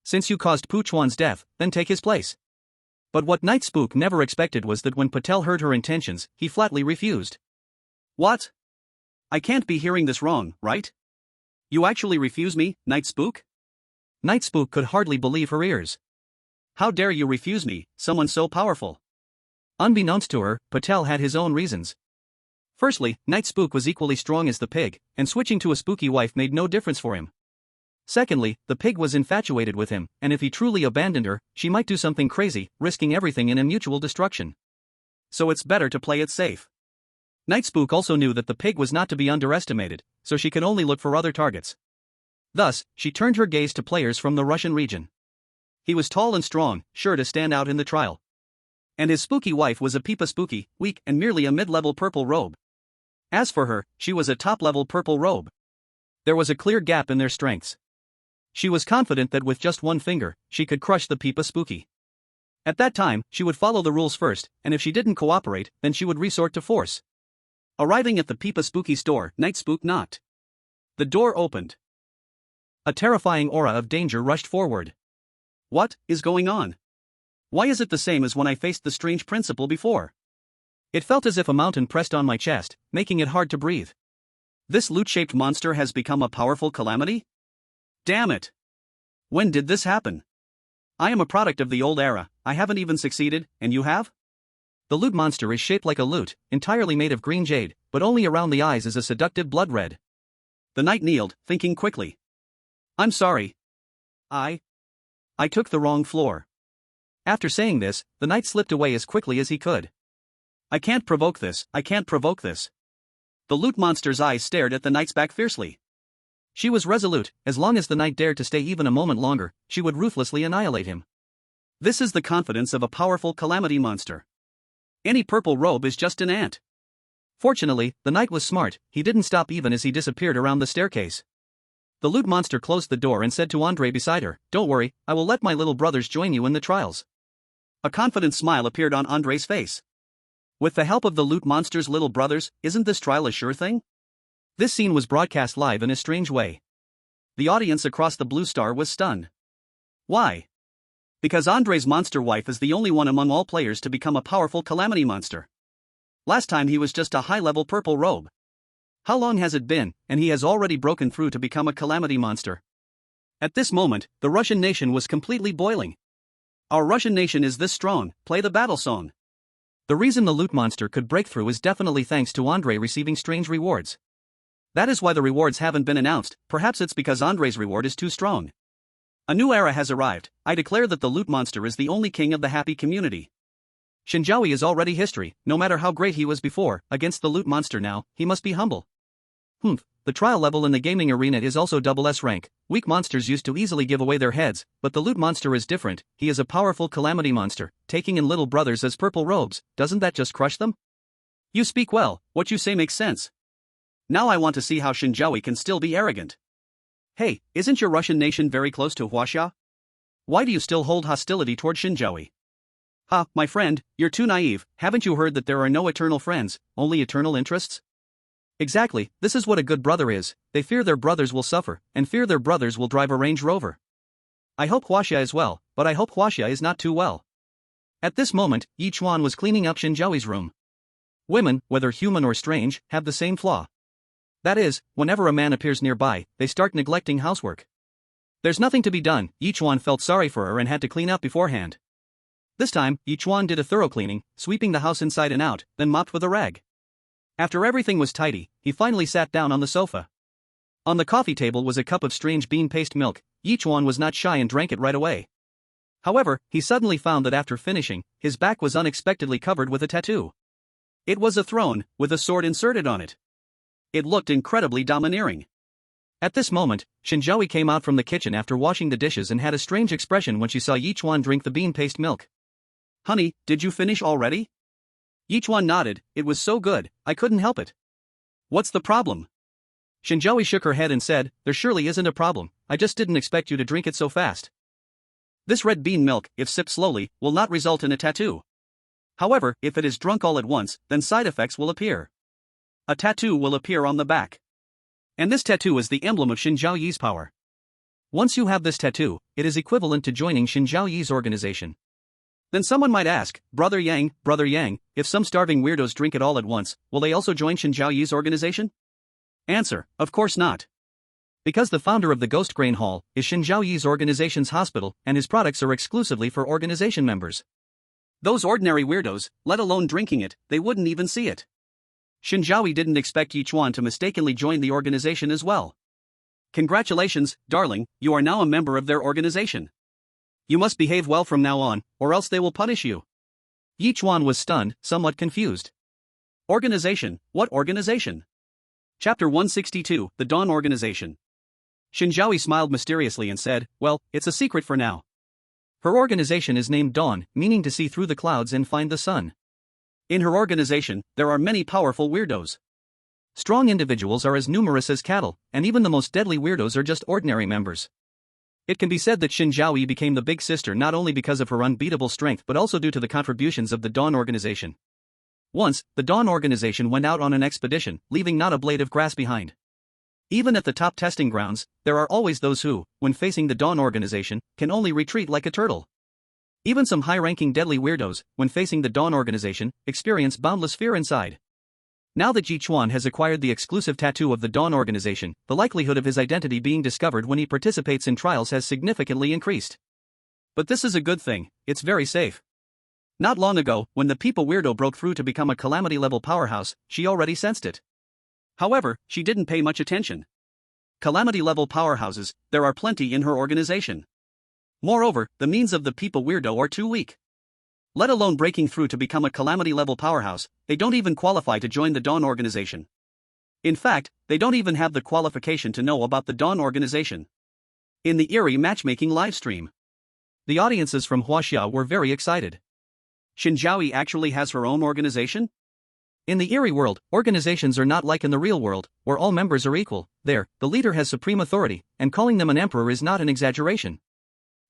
Since you caused Pu Chuan's death, then take his place. But what Night Spook never expected was that when Patel heard her intentions, he flatly refused. What? I can't be hearing this wrong, right? You actually refuse me, Night Spook? Night Spook could hardly believe her ears. How dare you refuse me, someone so powerful? Unbeknownst to her, Patel had his own reasons. Firstly, Night Spook was equally strong as the pig, and switching to a spooky wife made no difference for him. Secondly, the pig was infatuated with him, and if he truly abandoned her, she might do something crazy, risking everything in a mutual destruction. So it's better to play it safe. Night Spook also knew that the pig was not to be underestimated, so she could only look for other targets. Thus, she turned her gaze to players from the Russian region. He was tall and strong, sure to stand out in the trial. And his spooky wife was a Peepa Spooky, weak and merely a mid-level purple robe. As for her, she was a top-level purple robe. There was a clear gap in their strengths. She was confident that with just one finger, she could crush the Peepa Spooky. At that time, she would follow the rules first, and if she didn't cooperate, then she would resort to force. Arriving at the Peepa Spooky store, Night Spook knocked. The door opened. A terrifying aura of danger rushed forward. What is going on? Why is it the same as when I faced the strange principal before? It felt as if a mountain pressed on my chest, making it hard to breathe. This loot-shaped monster has become a powerful calamity? Damn it! When did this happen? I am a product of the old era, I haven't even succeeded, and you have? The loot monster is shaped like a lute, entirely made of green jade, but only around the eyes is a seductive blood red. The knight kneeled, thinking quickly. I'm sorry. I took the wrong floor. After saying this, the knight slipped away as quickly as he could. I can't provoke this, I can't provoke this. The loot monster's eyes stared at the knight's back fiercely. She was resolute, as long as the knight dared to stay even a moment longer, she would ruthlessly annihilate him. This is the confidence of a powerful calamity monster. Any purple robe is just an ant. Fortunately, the knight was smart, he didn't stop even as he disappeared around the staircase. The loot monster closed the door and said to Andre beside her, Don't worry, I will let my little brothers join you in the trials. A confident smile appeared on Andre's face. With the help of the loot monster's little brothers, isn't this trial a sure thing? This scene was broadcast live in a strange way. The audience across the Blue Star was stunned. Why? Because Andre's monster wife is the only one among all players to become a powerful calamity monster. Last time he was just a high-level purple robe. How long has it been, and he has already broken through to become a calamity monster? At this moment, the Russian nation was completely boiling. Our Russian nation is this strong, play the battle song. The reason the loot monster could break through is definitely thanks to Andre receiving strange rewards. That is why the rewards haven't been announced, perhaps it's because Andre's reward is too strong. A new era has arrived. I declare that the loot monster is the only king of the happy community. Shen Zhaoyi is already history, no matter how great he was before, against the loot monster now, he must be humble. The trial level in the gaming arena is also double S rank. Weak monsters used to easily give away their heads, but the loot monster is different. He is a powerful calamity monster, taking in little brothers as purple robes. Doesn't that just crush them? You speak well, what you say makes sense. Now I want to see how Shen Zhaoyi can still be arrogant. Hey, isn't your Russian nation very close to Huaxia? Why do you still hold hostility toward Shen Zhaoyi? Ha, my friend, you're too naive. Haven't you heard that there are no eternal friends, only eternal interests? Exactly, this is what a good brother is. They fear their brothers will suffer, and fear their brothers will drive a Range Rover. I hope Huaxia is well, but I hope Huaxia is not too well. At this moment, Ye Chuan was cleaning up Shen Zhaoyi's room. Women, whether human or strange, have the same flaw. That is, whenever a man appears nearby, they start neglecting housework. There's nothing to be done. Yichuan felt sorry for her and had to clean up beforehand. This time, Yichuan did a thorough cleaning, sweeping the house inside and out, then mopped with a rag. After everything was tidy, he finally sat down on the sofa. On the coffee table was a cup of strange bean paste milk. Yichuan was not shy and drank it right away. However, he suddenly found that after finishing, his back was unexpectedly covered with a tattoo. It was a throne, with a sword inserted on it. It looked incredibly domineering. At this moment, Shen Zhaoyi came out from the kitchen after washing the dishes and had a strange expression when she saw Yichuan drink the bean paste milk. Honey, did you finish already? Yichuan nodded. It was so good, I couldn't help it. What's the problem? Shen Zhaoyi shook her head and said, there surely isn't a problem, I just didn't expect you to drink it so fast. This red bean milk, if sipped slowly, will not result in a tattoo. However, if it is drunk all at once, then side effects will appear. A tattoo will appear on the back. And this tattoo is the emblem of Shen Zhaoyi's power. Once you have this tattoo, it is equivalent to joining Shen Zhaoyi's organization. Then someone might ask, Brother Yang, if some starving weirdos drink it all at once, will they also join Shen Zhaoyi's organization? Answer, of course not. Because the founder of the Ghost Grain Hall is Shen Zhaoyi's organization's hospital, and his products are exclusively for organization members. Those ordinary weirdos, let alone drinking it, they wouldn't even see it. Shen Zhaoyi didn't expect Ye Chuan to mistakenly join the organization as well. Congratulations, darling, you are now a member of their organization. You must behave well from now on, or else they will punish you. Ye Chuan was stunned, somewhat confused. Organization, what organization? Chapter 162, The Dawn Organization. Shen Zhaoyi smiled mysteriously and said, well, it's a secret for now. Her organization is named Dawn, meaning to see through the clouds and find the sun. In her organization, there are many powerful weirdos. Strong individuals are as numerous as cattle, and even the most deadly weirdos are just ordinary members. It can be said that Shen Zhaoyi became the big sister not only because of her unbeatable strength but also due to the contributions of the Dawn Organization. Once, the Dawn Organization went out on an expedition, leaving not a blade of grass behind. Even at the top testing grounds, there are always those who, when facing the Dawn Organization, can only retreat like a turtle. Even some high-ranking deadly weirdos, when facing the Dawn Organization, experience boundless fear inside. Now that Ye Chuan has acquired the exclusive tattoo of the Dawn Organization, the likelihood of his identity being discovered when he participates in trials has significantly increased. But this is a good thing, it's very safe. Not long ago, when the People Weirdo broke through to become a calamity-level powerhouse, she already sensed it. However, she didn't pay much attention. Calamity-level powerhouses, there are plenty in her organization. Moreover, the means of the People Weirdo are too weak. Let alone breaking through to become a calamity-level powerhouse, they don't even qualify to join the Dawn Organization. In fact, they don't even have the qualification to know about the Dawn Organization. In the Eerie Matchmaking livestream, the audiences from Huaxia were very excited. Shen Zhaoyi actually has her own organization? In the Eerie world, organizations are not like in the real world, where all members are equal. There, the leader has supreme authority, and calling them an emperor is not an exaggeration.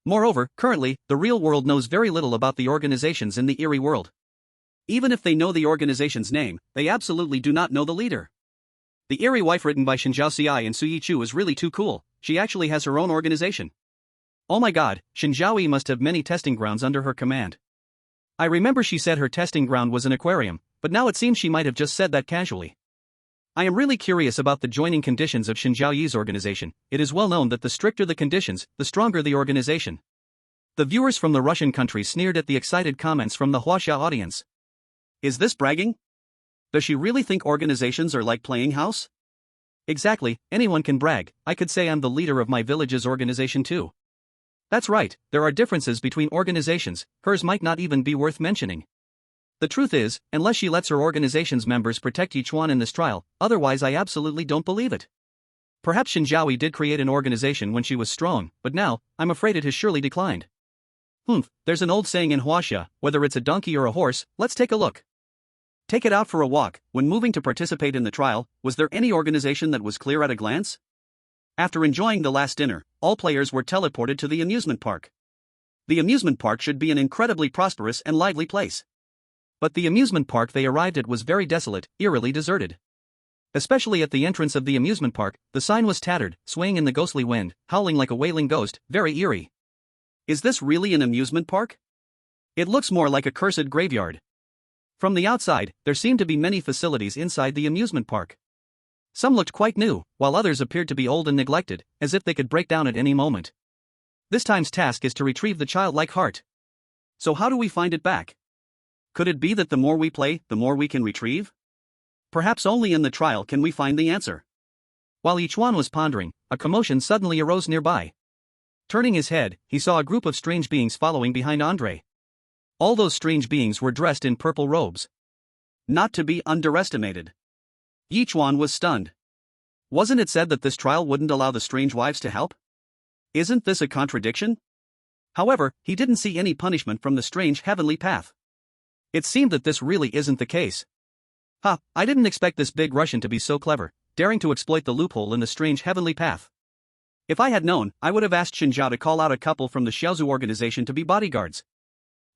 Moreover, currently, the real world knows very little about the organizations in the Eerie world. Even if they know the organization's name, they absolutely do not know the leader. The Eerie wife written by Shen Zhaoyi and Su Yichu is really too cool, she actually has her own organization. Oh my god, Shen Zhaoyi must have many testing grounds under her command. I remember she said her testing ground was an aquarium, but now it seems she might have just said that casually. I am really curious about the joining conditions of Shen Zhaoyi's organization. It is well known that the stricter the conditions, the stronger the organization. The viewers from the Russian country sneered at the excited comments from the Huaxia audience. Is this bragging? Does she really think organizations are like playing house? Exactly, anyone can brag. I could say I'm the leader of my village's organization too. That's right, there are differences between organizations, hers might not even be worth mentioning. The truth is, unless she lets her organization's members protect Ye Chuan in this trial, otherwise I absolutely don't believe it. Perhaps Shen Zhaoyi did create an organization when she was strong, but now, I'm afraid it has surely declined. There's an old saying in Huaxia, whether it's a donkey or a horse, let's take a look. Take it out for a walk. When moving to participate in the trial, was there any organization that was clear at a glance? After enjoying the last dinner, all players were teleported to the amusement park. The amusement park should be an incredibly prosperous and lively place. But the amusement park they arrived at was very desolate, eerily deserted. Especially at the entrance of the amusement park, the sign was tattered, swaying in the ghostly wind, howling like a wailing ghost, very eerie. Is this really an amusement park? It looks more like a cursed graveyard. From the outside, there seemed to be many facilities inside the amusement park. Some looked quite new, while others appeared to be old and neglected, as if they could break down at any moment. This time's task is to retrieve the childlike heart. So how do we find it back? Could it be that the more we play, the more we can retrieve? Perhaps only in the trial can we find the answer. While Yichuan was pondering, a commotion suddenly arose nearby. Turning his head, he saw a group of strange beings following behind Andre. All those strange beings were dressed in purple robes. Not to be underestimated. Yichuan was stunned. Wasn't it said that this trial wouldn't allow the strange wives to help? Isn't this a contradiction? However, he didn't see any punishment from the strange heavenly path. It seemed that this really isn't the case. I didn't expect this big Russian to be so clever, daring to exploit the loophole in the strange heavenly path. If I had known, I would have asked Shen Zhao to call out a couple from the Xiaozu organization to be bodyguards.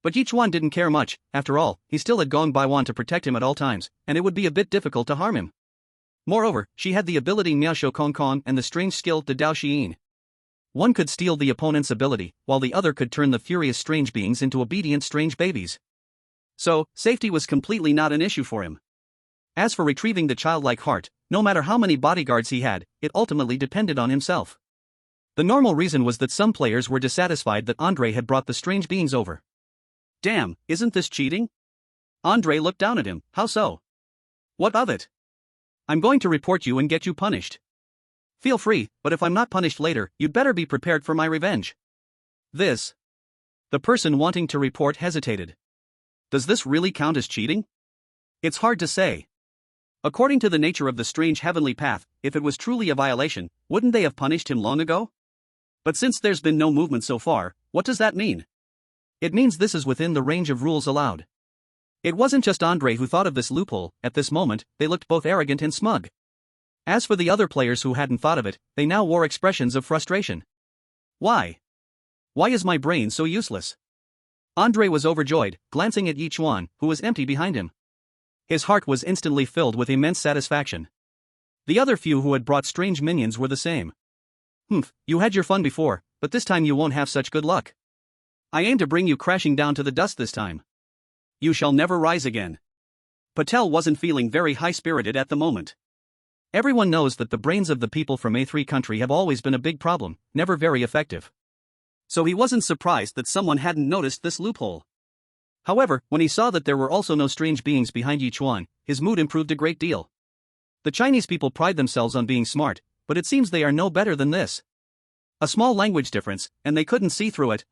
But Yichuan didn't care much. After all, he still had Gong Baiwan to protect him at all times, and it would be a bit difficult to harm him. Moreover, she had the ability Miao Shou Kong Kong and the strange skill the Dao Xiyin. One could steal the opponent's ability, while the other could turn the furious strange beings into obedient strange babies. So, safety was completely not an issue for him. As for retrieving the childlike heart, no matter how many bodyguards he had, it ultimately depended on himself. The normal reason was that some players were dissatisfied that Andre had brought the strange beings over. Damn, isn't this cheating? Andre looked down at him. How so? What of it? I'm going to report you and get you punished. Feel free, but if I'm not punished later, you'd better be prepared for my revenge. This. The person wanting to report hesitated. Does this really count as cheating? It's hard to say. According to the nature of the strange heavenly path, if it was truly a violation, wouldn't they have punished him long ago? But since there's been no movement so far, what does that mean? It means this is within the range of rules allowed. It wasn't just Andre who thought of this loophole. At this moment, they looked both arrogant and smug. As for the other players who hadn't thought of it, they now wore expressions of frustration. Why? Why is my brain so useless? Andre was overjoyed, glancing at Ye Chuan, who was empty behind him. His heart was instantly filled with immense satisfaction. The other few who had brought strange minions were the same. You had your fun before, but this time you won't have such good luck. I aim to bring you crashing down to the dust this time. You shall never rise again. Patel wasn't feeling very high-spirited at the moment. Everyone knows that the brains of the people from A3 country have always been a big problem, never very effective. So he wasn't surprised that someone hadn't noticed this loophole. However, when he saw that there were also no strange beings behind Ye Chuan, his mood improved a great deal. The Chinese people pride themselves on being smart, but it seems they are no better than this. A small language difference, and they couldn't see through it,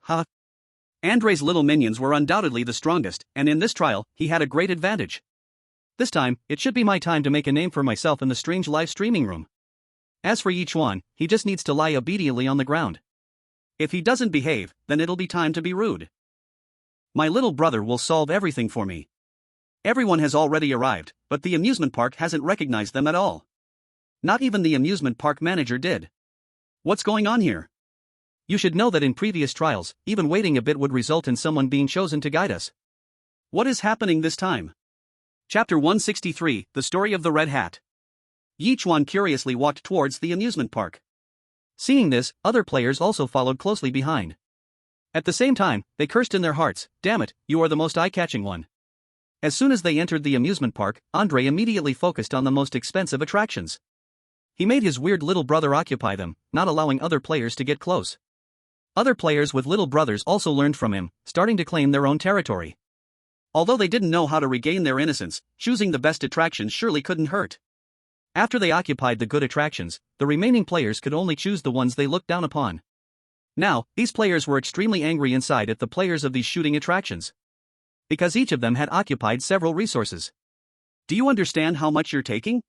Andre's little minions were undoubtedly the strongest, and in this trial, he had a great advantage. This time, it should be my time to make a name for myself in the strange live streaming room. As for Ye Chuan, he just needs to lie obediently on the ground. If he doesn't behave, then it'll be time to be rude. My little brother will solve everything for me. Everyone has already arrived, but the amusement park hasn't recognized them at all. Not even the amusement park manager did. What's going on here? You should know that in previous trials, even waiting a bit would result in someone being chosen to guide us. What is happening this time? Chapter 163, The Story of the Red Hat. Yichuan curiously walked towards the amusement park. Seeing this, other players also followed closely behind. At the same time, they cursed in their hearts, "Damn it, you are the most eye-catching one." As soon as they entered the amusement park, Andre immediately focused on the most expensive attractions. He made his weird little brother occupy them, not allowing other players to get close. Other players with little brothers also learned from him, starting to claim their own territory. Although they didn't know how to regain their innocence, choosing the best attractions surely couldn't hurt. After they occupied the good attractions, the remaining players could only choose the ones they looked down upon. Now, these players were extremely angry inside at the players of these shooting attractions, because each of them had occupied several resources. Do you understand how much you're taking?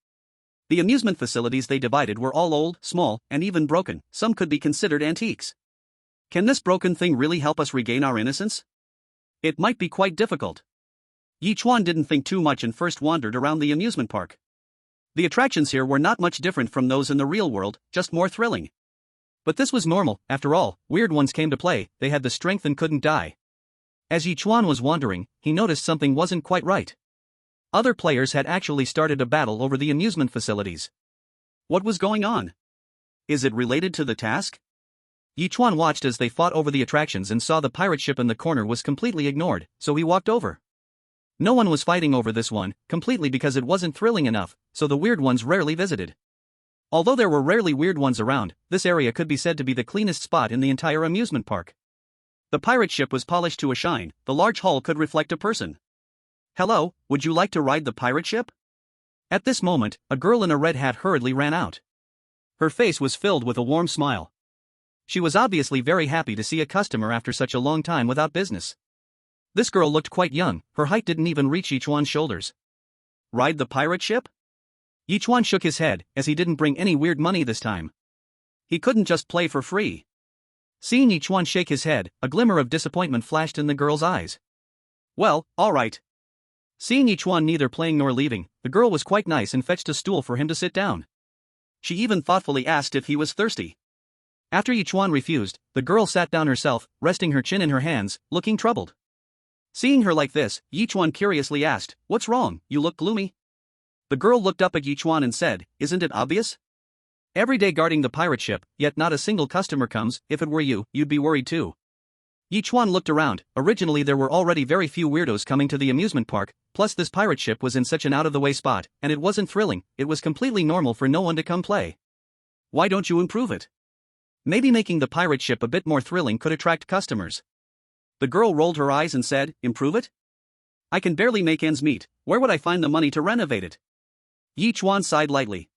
The amusement facilities they divided were all old, small, and even broken. Some could be considered antiques. Can this broken thing really help us regain our innocence? It might be quite difficult. Yichuan didn't think too much and first wandered around the amusement park. The attractions here were not much different from those in the real world, just more thrilling. But this was normal, after all, weird ones came to play, they had the strength and couldn't die. As Yichuan was wandering, he noticed something wasn't quite right. Other players had actually started a battle over the amusement facilities. What was going on? Is it related to the task? Yichuan watched as they fought over the attractions and saw the pirate ship in the corner was completely ignored, so he walked over. No one was fighting over this one, completely because it wasn't thrilling enough, so the weird ones rarely visited. Although there were rarely weird ones around, this area could be said to be the cleanest spot in the entire amusement park. The pirate ship was polished to a shine, the large hull could reflect a person. "Hello, would you like to ride the pirate ship?" At this moment, a girl in a red hat hurriedly ran out. Her face was filled with a warm smile. She was obviously very happy to see a customer after such a long time without business. This girl looked quite young, her height didn't even reach Yichuan's shoulders. Ride the pirate ship? Yichuan shook his head, as he didn't bring any weird money this time. He couldn't just play for free. Seeing Yichuan shake his head, a glimmer of disappointment flashed in the girl's eyes. Well, alright. Seeing Yichuan neither playing nor leaving, the girl was quite nice and fetched a stool for him to sit down. She even thoughtfully asked if he was thirsty. After Yichuan refused, the girl sat down herself, resting her chin in her hands, looking troubled. Seeing her like this, Yichuan curiously asked, "What's wrong, you look gloomy?" The girl looked up at Yichuan and said, "Isn't it obvious? Every day guarding the pirate ship, yet not a single customer comes. If it were you, you'd be worried too." Yichuan looked around. Originally there were already very few weirdos coming to the amusement park, plus this pirate ship was in such an out-of-the-way spot, and it wasn't thrilling, it was completely normal for no one to come play. Why don't you improve it? Maybe making the pirate ship a bit more thrilling could attract customers. The girl rolled her eyes and said, "Improve it? I can barely make ends meet, where would I find the money to renovate it?" Yichuan sighed lightly.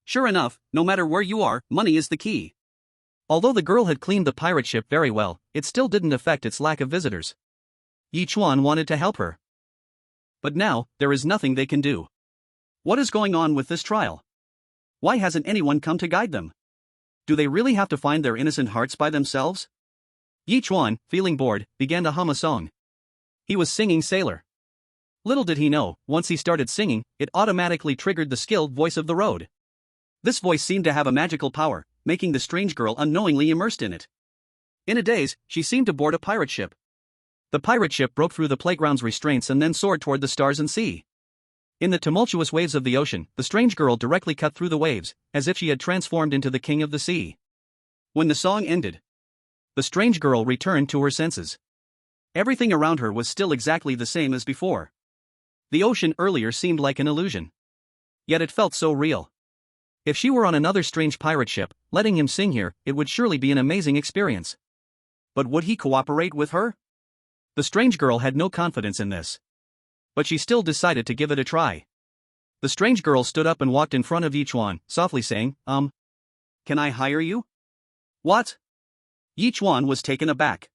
Sure enough, no matter where you are, money is the key. Although the girl had cleaned the pirate ship very well, it still didn't affect its lack of visitors. Yichuan wanted to help her. But now, there is nothing they can do. What is going on with this trial? Why hasn't anyone come to guide them? Do they really have to find their innocent hearts by themselves? Yichuan, feeling bored, began to hum a song. He was singing Sailor. Little did he know, once he started singing, it automatically triggered the skilled voice of the road. This voice seemed to have a magical power, making the strange girl unknowingly immersed in it. In a daze, she seemed to board a pirate ship. The pirate ship broke through the playground's restraints and then soared toward the stars and sea. In the tumultuous waves of the ocean, the strange girl directly cut through the waves, as if she had transformed into the king of the sea. When the song ended, the strange girl returned to her senses. Everything around her was still exactly the same as before. The ocean earlier seemed like an illusion. Yet it felt so real. If she were on another strange pirate ship, letting him sing here, it would surely be an amazing experience. But would he cooperate with her? The strange girl had no confidence in this. But she still decided to give it a try. The strange girl stood up and walked in front of Yichuan, softly saying, Can I hire you?" "What?" Yichuan was taken aback.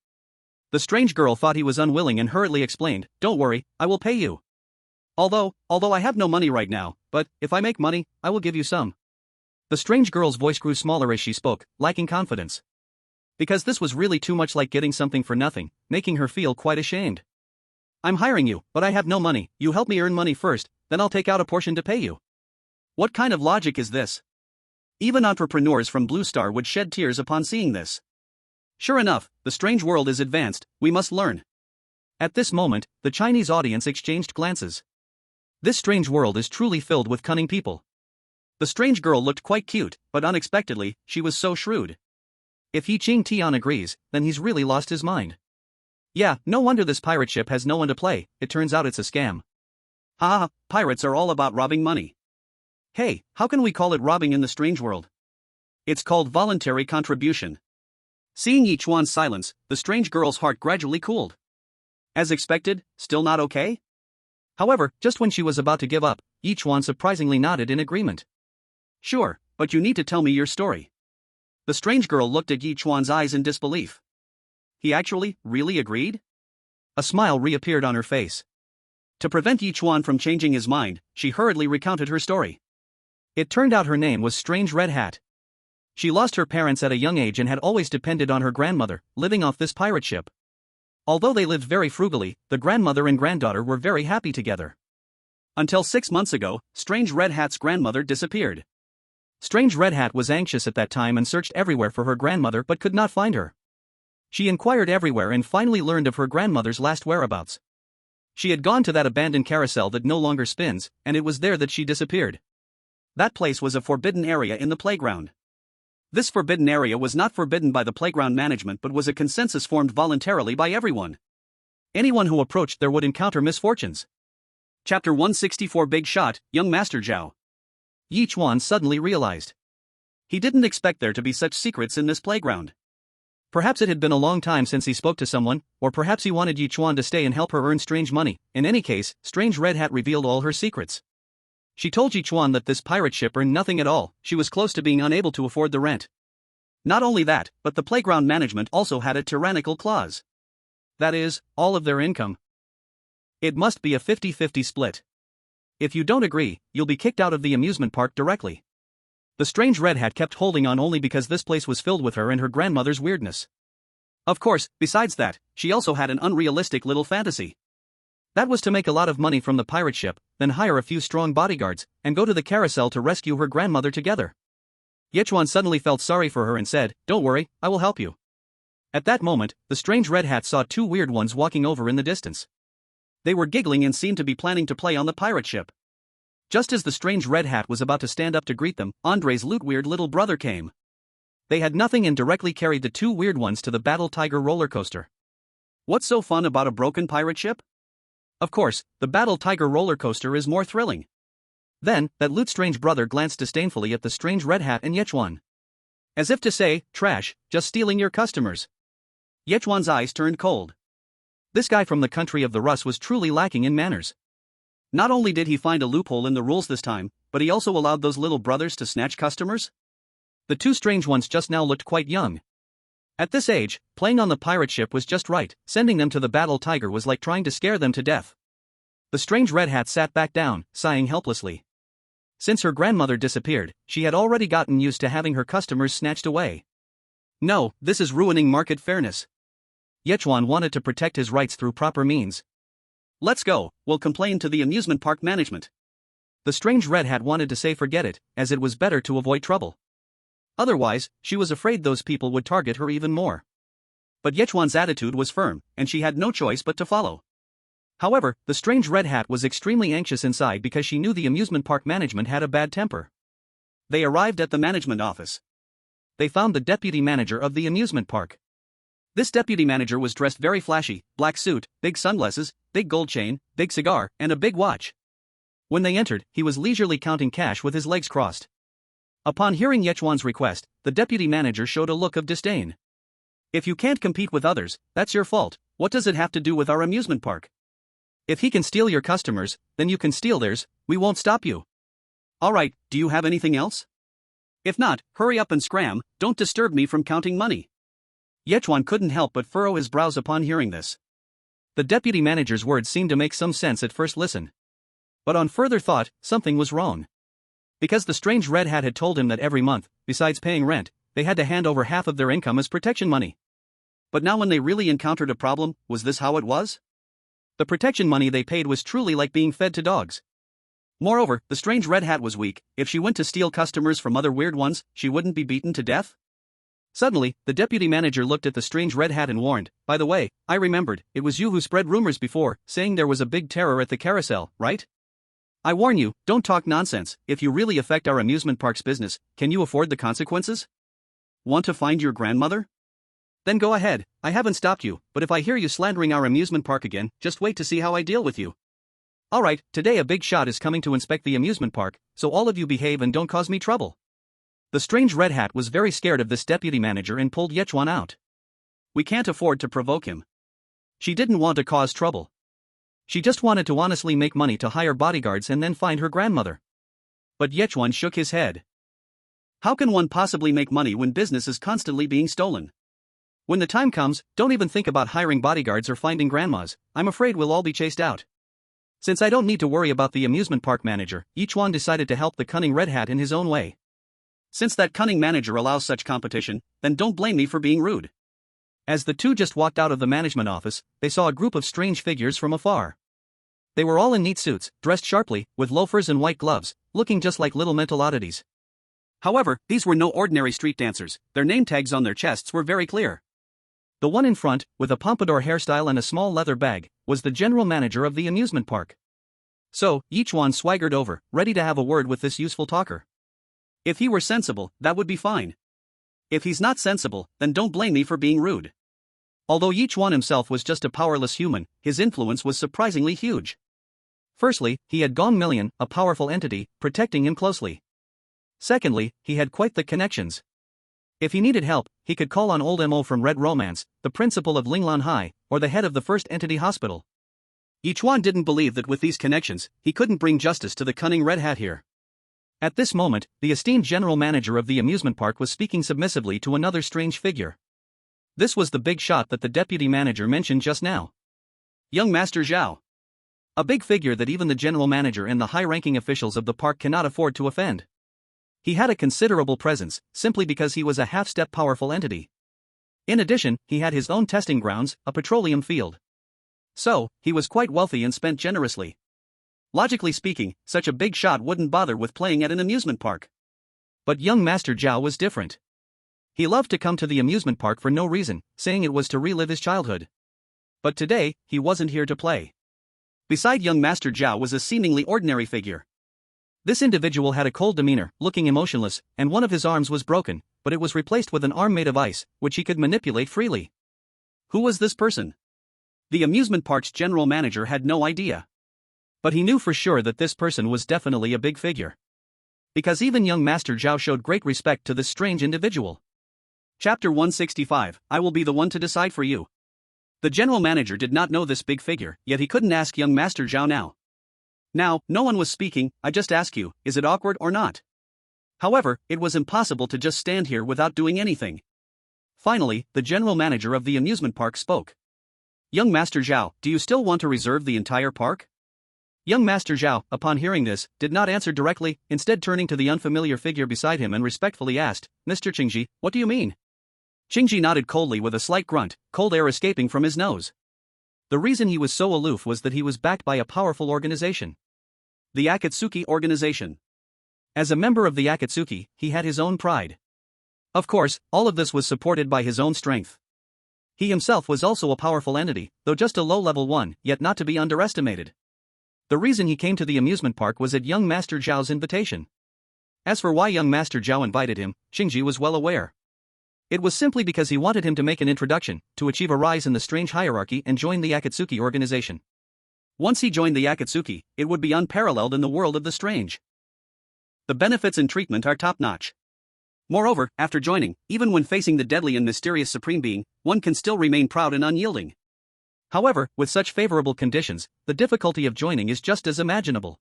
The strange girl thought he was unwilling and hurriedly explained, "Don't worry, I will pay you. Although I have no money right now, but if I make money, I will give you some." The strange girl's voice grew smaller as she spoke, lacking confidence. Because this was really too much like getting something for nothing, making her feel quite ashamed. "I'm hiring you, but I have no money. You help me earn money first, then I'll take out a portion to pay you." What kind of logic is this? Even entrepreneurs from Blue Star would shed tears upon seeing this. Sure enough, the strange world is advanced, we must learn. At this moment, the Chinese audience exchanged glances. This strange world is truly filled with cunning people. The strange girl looked quite cute, but unexpectedly, she was so shrewd. If Ye Chuan agrees, then he's really lost his mind. Yeah, no wonder this pirate ship has no one to play, it turns out it's a scam. Haha, pirates are all about robbing money. Hey, how can we call it robbing in the strange world? It's called voluntary contribution. Seeing Ye Chuan's silence, the strange girl's heart gradually cooled. As expected, still not okay? However, just when she was about to give up, Ye Chuan surprisingly nodded in agreement. Sure, but you need to tell me your story. The strange girl looked at Ye Chuan's eyes in disbelief. He actually, really agreed? A smile reappeared on her face. To prevent Ye Chuan from changing his mind, she hurriedly recounted her story. It turned out her name was Strange Red Hat. She lost her parents at a young age and had always depended on her grandmother, living off this pirate ship. Although they lived very frugally, the grandmother and granddaughter were very happy together. Until 6 months ago, Strange Red Hat's grandmother disappeared. Strange Red Hat was anxious at that time and searched everywhere for her grandmother but could not find her. She inquired everywhere and finally learned of her grandmother's last whereabouts. She had gone to that abandoned carousel that no longer spins, and it was there that she disappeared. That place was a forbidden area in the playground. This forbidden area was not forbidden by the playground management but was a consensus formed voluntarily by everyone. Anyone who approached there would encounter misfortunes. Chapter 164 Big Shot, Young Master Zhao. Ye Chuan suddenly realized. He didn't expect there to be such secrets in this playground. Perhaps it had been a long time since he spoke to someone, or perhaps he wanted Ye Chuan to stay and help her earn strange money. In any case, Strange Red Hat revealed all her secrets. She told Ye Chuan that this pirate ship earned nothing at all, she was close to being unable to afford the rent. Not only that, but the playground management also had a tyrannical clause. That is, all of their income. It must be a 50-50 split. If you don't agree, you'll be kicked out of the amusement park directly. The Strange Red Hat kept holding on only because this place was filled with her and her grandmother's weirdness. Of course, besides that, she also had an unrealistic little fantasy. That was to make a lot of money from the pirate ship, then hire a few strong bodyguards, and go to the carousel to rescue her grandmother together. Yichuan suddenly felt sorry for her and said, "Don't worry, I will help you." At that moment, the Strange Red Hat saw two weird ones walking over in the distance. They were giggling and seemed to be planning to play on the pirate ship. Just as the Strange Red Hat was about to stand up to greet them, Andre's weird little brother came. They had nothing and directly carried the two weird ones to the Battle Tiger roller coaster. What's so fun about a broken pirate ship? Of course, the Battle Tiger roller coaster is more thrilling. Then, that Strange brother glanced disdainfully at the Strange Red Hat and Yichuan. As if to say, trash, just stealing your customers. Yichuan's eyes turned cold. This guy from the country of the Rus was truly lacking in manners. Not only did he find a loophole in the rules this time, but he also allowed those little brothers to snatch customers? The two strange ones just now looked quite young. At this age, playing on the pirate ship was just right, sending them to the Battle Tiger was like trying to scare them to death. The Strange Red Hat sat back down, sighing helplessly. Since her grandmother disappeared, she had already gotten used to having her customers snatched away. No, this is ruining market fairness. Yichuan wanted to protect his rights through proper means. Let's go, we'll complain to the amusement park management. The Strange Red Hat wanted to say forget it, as it was better to avoid trouble. Otherwise, she was afraid those people would target her even more. But Yichuan's attitude was firm, and she had no choice but to follow. However, the Strange Red Hat was extremely anxious inside because she knew the amusement park management had a bad temper. They arrived at the management office. They found the deputy manager of the amusement park. This deputy manager was dressed very flashy, black suit, big sunglasses, big gold chain, big cigar, and a big watch. When they entered, he was leisurely counting cash with his legs crossed. Upon hearing Yichuan's request, the deputy manager showed a look of disdain. If you can't compete with others, that's your fault. What does it have to do with our amusement park? If he can steal your customers, then you can steal theirs, we won't stop you. Alright, do you have anything else? If not, hurry up and scram, don't disturb me from counting money. Yichuan couldn't help but furrow his brows upon hearing this. The deputy manager's words seemed to make some sense at first listen. But on further thought, something was wrong. Because the Strange Red Hat had told him that every month, besides paying rent, they had to hand over half of their income as protection money. But now when they really encountered a problem, was this how it was? The protection money they paid was truly like being fed to dogs. Moreover, the Strange Red Hat was weak. If she went to steal customers from other weird ones, she wouldn't be beaten to death? Suddenly, the deputy manager looked at the Strange Red Hat and warned, "By the way, I remembered, it was you who spread rumors before, saying there was a big terror at the carousel, right? I warn you, don't talk nonsense. If you really affect our amusement park's business, can you afford the consequences? Want to find your grandmother? Then go ahead, I haven't stopped you, but if I hear you slandering our amusement park again, just wait to see how I deal with you. Alright, today a big shot is coming to inspect the amusement park, so all of you behave and don't cause me trouble. The strange red hat was very scared of this deputy manager and pulled Ye Chuan out. We can't afford to provoke him. She didn't want to cause trouble. She just wanted to honestly make money to hire bodyguards and then find her grandmother. But Ye Chuan shook his head. How can one possibly make money when business is constantly being stolen? When the time comes, don't even think about hiring bodyguards or finding grandmas. I'm afraid we'll all be chased out. Since I don't need to worry about the amusement park manager, Ye Chuan decided to help the cunning red hat in his own way. Since that cunning manager allows such competition, then don't blame me for being rude. As the two just walked out of the management office, they saw a group of strange figures from afar. They were all in neat suits, dressed sharply, with loafers and white gloves, looking just like little mental oddities. However, these were no ordinary street dancers. Their name tags on their chests were very clear. The one in front, with a pompadour hairstyle and a small leather bag, was the general manager of the amusement park. So, Ye Chuan swaggered over, ready to have a word with this useful talker. If he were sensible, that would be fine. If he's not sensible, then don't blame me for being rude. Although Ye Chuan himself was just a powerless human, his influence was surprisingly huge. Firstly, he had Gong Million, a powerful entity, protecting him closely. Secondly, he had quite the connections. If he needed help, he could call on old Mo from Red Romance, the principal of Linglan High, or the head of the First Entity Hospital. Ye Chuan didn't believe that with these connections, he couldn't bring justice to the cunning red hat here. At this moment, the esteemed general manager of the amusement park was speaking submissively to another strange figure. This was the big shot that the deputy manager mentioned just now. Young Master Zhao. A big figure that even the general manager and the high-ranking officials of the park cannot afford to offend. He had a considerable presence, simply because he was a half-step powerful entity. In addition, he had his own testing grounds, a petroleum field. So, he was quite wealthy and spent generously. Logically speaking, such a big shot wouldn't bother with playing at an amusement park. But young Master Zhao was different. He loved to come to the amusement park for no reason, saying it was to relive his childhood. But today, he wasn't here to play. Beside young Master Zhao was a seemingly ordinary figure. This individual had a cold demeanor, looking emotionless, and one of his arms was broken, but it was replaced with an arm made of ice, which he could manipulate freely. Who was this person? The amusement park's general manager had no idea. But he knew for sure that this person was definitely a big figure. Because even young Master Zhao showed great respect to this strange individual. Chapter 165, I will be the one to decide for you. The general manager did not know this big figure, yet he couldn't ask young Master Zhao now. Now, no one was speaking, I just ask you, is it awkward or not? However, it was impossible to just stand here without doing anything. Finally, the general manager of the amusement park spoke. Young Master Zhao, do you still want to reserve the entire park? Young Master Zhao, upon hearing this, did not answer directly, instead turning to the unfamiliar figure beside him and respectfully asked, Mr. Qingji, what do you mean? Qingji nodded coldly with a slight grunt, cold air escaping from his nose. The reason he was so aloof was that he was backed by a powerful organization. The Akatsuki organization. As a member of the Akatsuki, he had his own pride. Of course, all of this was supported by his own strength. He himself was also a powerful entity, though just a low-level one, yet not to be underestimated. The reason he came to the amusement park was at young Master Zhao's invitation. As for why young Master Zhao invited him, Qingji was well aware. It was simply because he wanted him to make an introduction, to achieve a rise in the strange hierarchy and join the Akatsuki organization. Once he joined the Akatsuki, it would be unparalleled in the world of the strange. The benefits and treatment are top-notch. Moreover, after joining, even when facing the deadly and mysterious Supreme Being, one can still remain proud and unyielding. However, with such favorable conditions, the difficulty of joining is just as imaginable.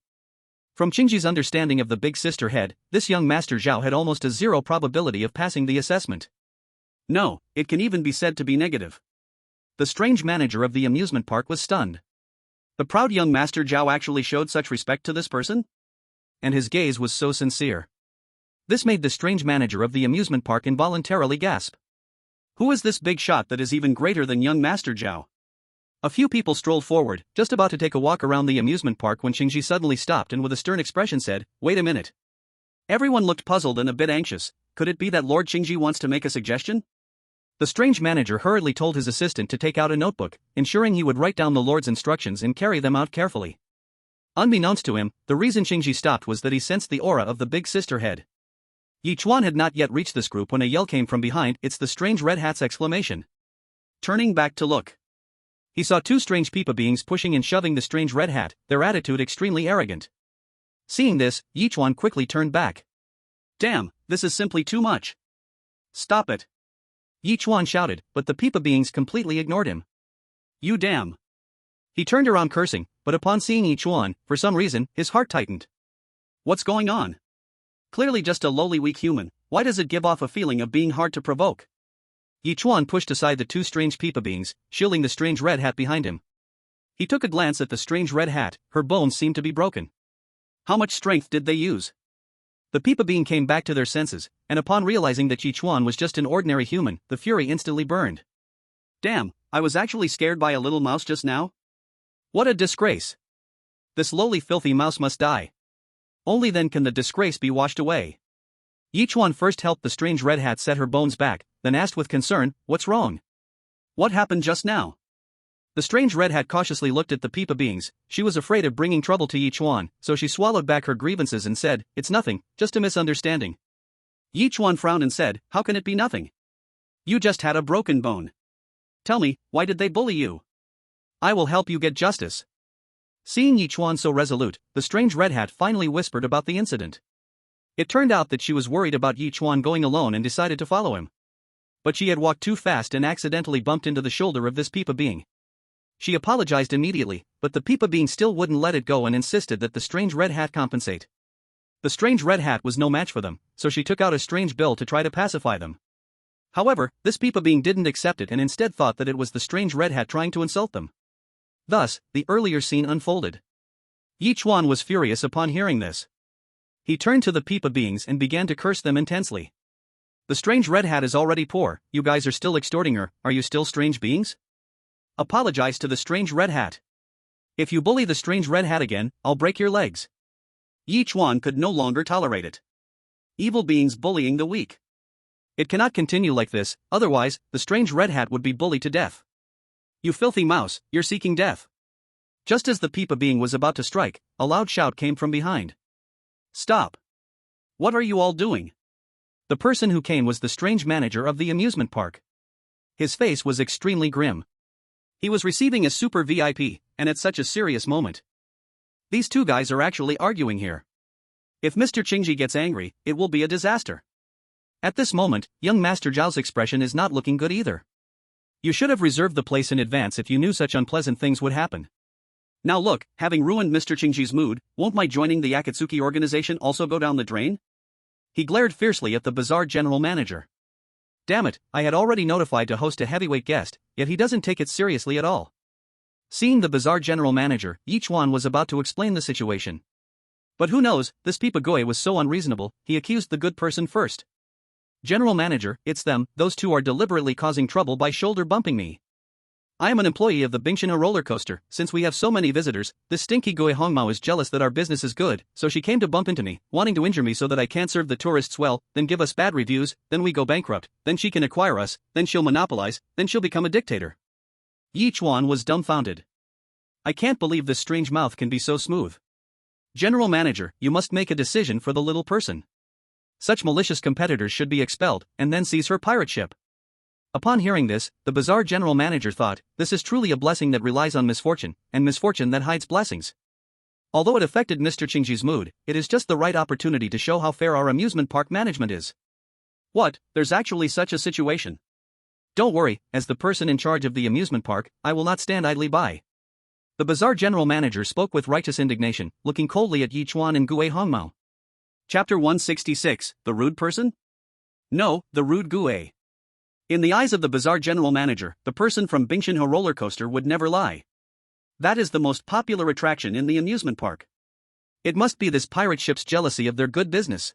From Qingji's understanding of the big sister head, this young Master Zhao had almost a zero probability of passing the assessment. No, it can even be said to be negative. The strange manager of the amusement park was stunned. The proud young Master Zhao actually showed such respect to this person? And his gaze was so sincere. This made the strange manager of the amusement park involuntarily gasp. Who is this big shot that is even greater than young Master Zhao? A few people strolled forward, just about to take a walk around the amusement park when Qingji suddenly stopped and with a stern expression said, Wait a minute. Everyone looked puzzled and a bit anxious. Could it be that Lord Qingji wants to make a suggestion? The strange manager hurriedly told his assistant to take out a notebook, ensuring he would write down the Lord's instructions and carry them out carefully. Unbeknownst to him, the reason Qingji stopped was that he sensed the aura of the big sister head. Ye Chuan had not yet reached this group when a yell came from behind. It's the strange red hat's exclamation. Turning back to look, he saw two strange Peepa beings pushing and shoving the strange red hat, their attitude extremely arrogant. Seeing this, Yichuan quickly turned back. Damn, this is simply too much. Stop it. Yichuan shouted, but the Peepa beings completely ignored him. You damn. He turned around cursing, but upon seeing Yichuan, for some reason, his heart tightened. What's going on? Clearly just a lowly weak human, why does it give off a feeling of being hard to provoke? Yichuan pushed aside the two strange Peepa beings, shielding the strange red hat behind him. He took a glance at the strange red hat, her bones seemed to be broken. How much strength did they use? The Peepa being came back to their senses, and upon realizing that Yichuan was just an ordinary human, the fury instantly burned. Damn, I was actually scared by a little mouse just now? What a disgrace. This lowly filthy mouse must die. Only then can the disgrace be washed away. Yichuan first helped the strange red hat set her bones back, then asked with concern, what's wrong? What happened just now? The strange red hat cautiously looked at the Peepa beings. She was afraid of bringing trouble to Yichuan, so she swallowed back her grievances and said, it's nothing, just a misunderstanding. Yichuan frowned and said, how can it be nothing? You just had a broken bone. Tell me, why did they bully you? I will help you get justice. Seeing Yichuan so resolute, the strange red hat finally whispered about the incident. It turned out that she was worried about Yichuan going alone and decided to follow him. But she had walked too fast and accidentally bumped into the shoulder of this Peepa being. She apologized immediately, but the Peepa being still wouldn't let it go and insisted that the strange red hat compensate. The strange red hat was no match for them, so she took out a strange bill to try to pacify them. However, this Peepa being didn't accept it and instead thought that it was the strange red hat trying to insult them. Thus, the earlier scene unfolded. Yichuan was furious upon hearing this. He turned to the Peepa beings and began to curse them intensely. The strange red hat is already poor, you guys are still extorting her, are you still strange beings? Apologize to the strange red hat. If you bully the strange red hat again, I'll break your legs. Yichuan could no longer tolerate it. Evil beings bullying the weak. It cannot continue like this, otherwise, the strange red hat would be bullied to death. You filthy mouse, you're seeking death. Just as the Peepa being was about to strike, a loud shout came from behind. Stop. What are you all doing? The person who came was the strange manager of the amusement park. His face was extremely grim. He was receiving a super VIP, and at such a serious moment. These two guys are actually arguing here. If Mr. Qingji gets angry, it will be a disaster. At this moment, young Master Zhao's expression is not looking good either. You should have reserved the place in advance if you knew such unpleasant things would happen. Now look, having ruined Mr. Qingji's mood, won't my joining the Akatsuki organization also go down the drain? He glared fiercely at the bizarre general manager. Damn it, I had already notified to host a heavyweight guest, yet he doesn't take it seriously at all. Seeing the bizarre general manager, Yichuan was about to explain the situation. But who knows, this Peepa Goi was so unreasonable, he accused the good person first. General manager, it's them, those two are deliberately causing trouble by shoulder bumping me. I am an employee of the Bingshan roller coaster, since we have so many visitors, this stinky Goi Hongmao is jealous that our business is good, so she came to bump into me, wanting to injure me so that I can't serve the tourists well, then give us bad reviews, then we go bankrupt, then she can acquire us, then she'll monopolize, then she'll become a dictator. Yichuan was dumbfounded. I can't believe this strange mouth can be so smooth. General manager, you must make a decision for the little person. Such malicious competitors should be expelled, and then seize her pirate ship. Upon hearing this, the bizarre general manager thought, this is truly a blessing that relies on misfortune, and misfortune that hides blessings. Although it affected Mr. Qingji's mood, it is just the right opportunity to show how fair our amusement park management is. What, there's actually such a situation? Don't worry, as the person in charge of the amusement park, I will not stand idly by. The bizarre general manager spoke with righteous indignation, looking coldly at Yichuan and Gue Hongmao. Chapter 166, The Rude Person? No, the rude Gue. In the eyes of the bizarre general manager, the person from Bingshan roller coaster would never lie. That is the most popular attraction in the amusement park. It must be this pirate ship's jealousy of their good business.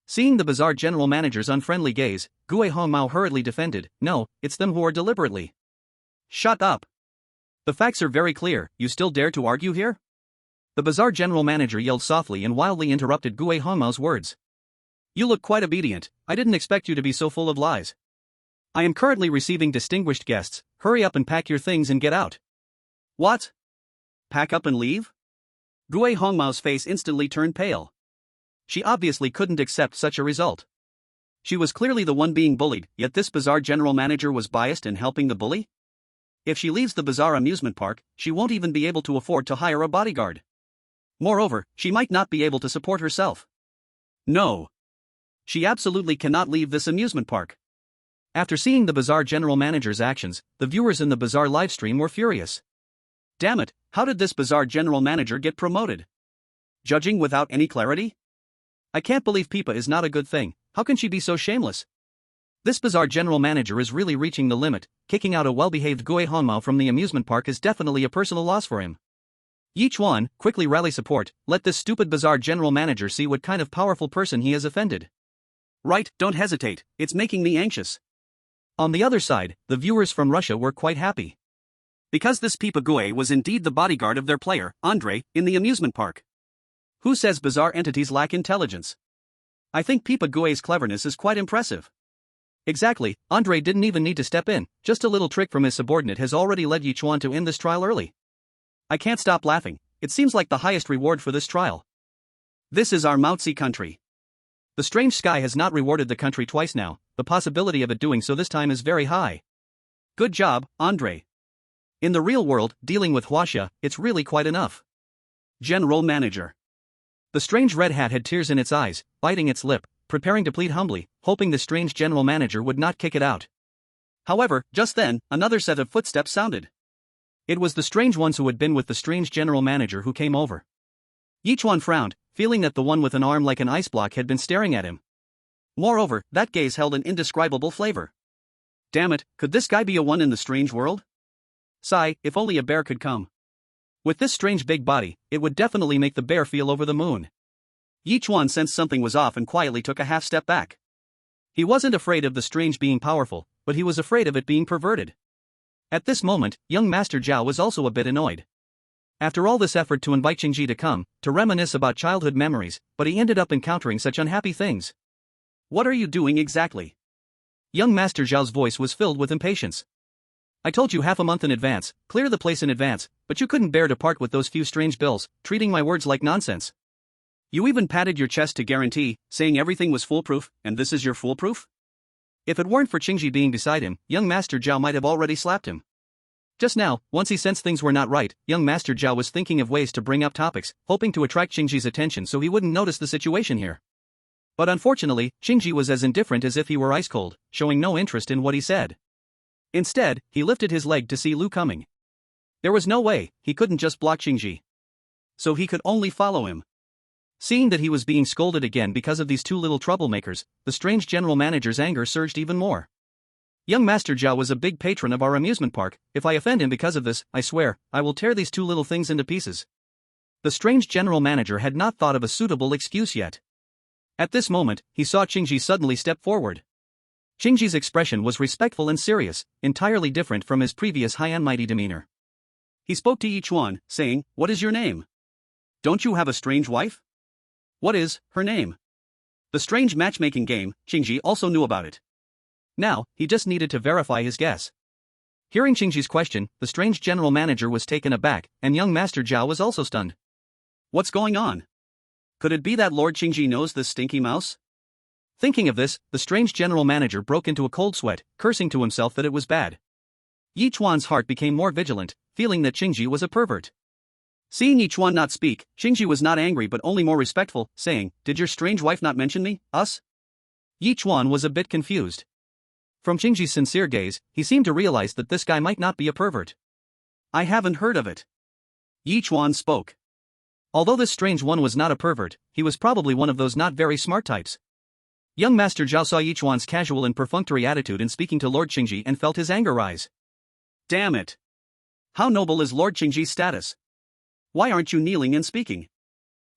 Seeing the bizarre general manager's unfriendly gaze, Gue Hongmao hurriedly defended, no, it's them who are deliberately. Shut up. The facts are very clear, you still dare to argue here? The bizarre general manager yelled softly and wildly interrupted Gue Hongmao's words. You look quite obedient, I didn't expect you to be so full of lies. I am currently receiving distinguished guests, hurry up and pack your things and get out. What? Pack up and leave? Gui Hongmao's face instantly turned pale. She obviously couldn't accept such a result. She was clearly the one being bullied, yet this bizarre general manager was biased in helping the bully? If she leaves the bizarre amusement park, she won't even be able to afford to hire a bodyguard. Moreover, she might not be able to support herself. No. She absolutely cannot leave this amusement park. After seeing the bizarre general manager's actions, the viewers in the bizarre livestream were furious. Damn it, how did this bizarre general manager get promoted? Judging without any clarity? I can't believe Pipa is not a good thing. How can she be so shameless? This bizarre general manager is really reaching the limit. Kicking out a well-behaved Gui Hongmao from the amusement park is definitely a personal loss for him. Ye Chuan, quickly rally support. Let this stupid bizarre general manager see what kind of powerful person he has offended. Right, don't hesitate, it's making me anxious. On the other side, the viewers from Russia were quite happy. Because this Pipa Gui was indeed the bodyguard of their player, Andre, in the amusement park. Who says bizarre entities lack intelligence? I think Pipa Gui's cleverness is quite impressive. Exactly, Andre didn't even need to step in, just a little trick from his subordinate has already led Ye Chuan to end this trial early. I can't stop laughing, it seems like the highest reward for this trial. This is our Maozi country. The strange sky has not rewarded the country twice now, the possibility of it doing so this time is very high. Good job, Andre. In the real world, dealing with Huaxia, it's really quite enough. General Manager. The strange red hat had tears in its eyes, biting its lip, preparing to plead humbly, hoping the strange general manager would not kick it out. However, just then, another set of footsteps sounded. It was the strange ones who had been with the strange general manager who came over. Yichuan frowned, feeling that the one with an arm like an ice block had been staring at him. Moreover, that gaze held an indescribable flavor. Damn it, could this guy be a one in the strange world? Sigh, if only a bear could come. With this strange big body, it would definitely make the bear feel over the moon. Yichuan sensed something was off and quietly took a half step back. He wasn't afraid of the strange being powerful, but he was afraid of it being perverted. At this moment, young Master Zhao was also a bit annoyed. After all this effort to invite Qingji to come, to reminisce about childhood memories, but he ended up encountering such unhappy things. What are you doing exactly? Young Master Zhao's voice was filled with impatience. I told you half a month in advance, clear the place in advance, but you couldn't bear to part with those few strange bills, treating my words like nonsense. You even patted your chest to guarantee, saying everything was foolproof, and this is your foolproof? If it weren't for Qingji being beside him, young Master Zhao might have already slapped him. Just now, once he sensed things were not right, young Master Zhao was thinking of ways to bring up topics, hoping to attract Qingji's attention so he wouldn't notice the situation here. But unfortunately, Qingji was as indifferent as if he were ice cold, showing no interest in what he said. Instead, he lifted his leg to see Lu coming. There was no way, he couldn't just block Qingji. So he could only follow him. Seeing that he was being scolded again because of these two little troublemakers, the strange general manager's anger surged even more. Young Master Zhao was a big patron of our amusement park, if I offend him because of this, I swear, I will tear these two little things into pieces. The strange general manager had not thought of a suitable excuse yet. At this moment, he saw Qingji suddenly step forward. Qingji's expression was respectful and serious, entirely different from his previous high and mighty demeanor. He spoke to Ye Chuan, saying, "What is your name? Don't you have a strange wife? What is her name?" The strange matchmaking game, Qingji also knew about it. Now, he just needed to verify his guess. Hearing Qingji's question, the strange general manager was taken aback, and young Master Zhao was also stunned. What's going on? Could it be that Lord Qingji knows this stinky mouse? Thinking of this, the strange general manager broke into a cold sweat, cursing to himself that it was bad. Ye Chuan's heart became more vigilant, feeling that Qingji was a pervert. Seeing Ye Chuan not speak, Qingji was not angry but only more respectful, saying, "Did your strange wife not mention me, us?" Ye Chuan was a bit confused. From Qingji's sincere gaze, he seemed to realize that this guy might not be a pervert. "I haven't heard of it." Ye Chuan spoke. Although this strange one was not a pervert, he was probably one of those not very smart types. Young Master Zhao saw Ye Chuan's casual and perfunctory attitude in speaking to Lord Qingji and felt his anger rise. Damn it! How noble is Lord Qingji's status? Why aren't you kneeling and speaking?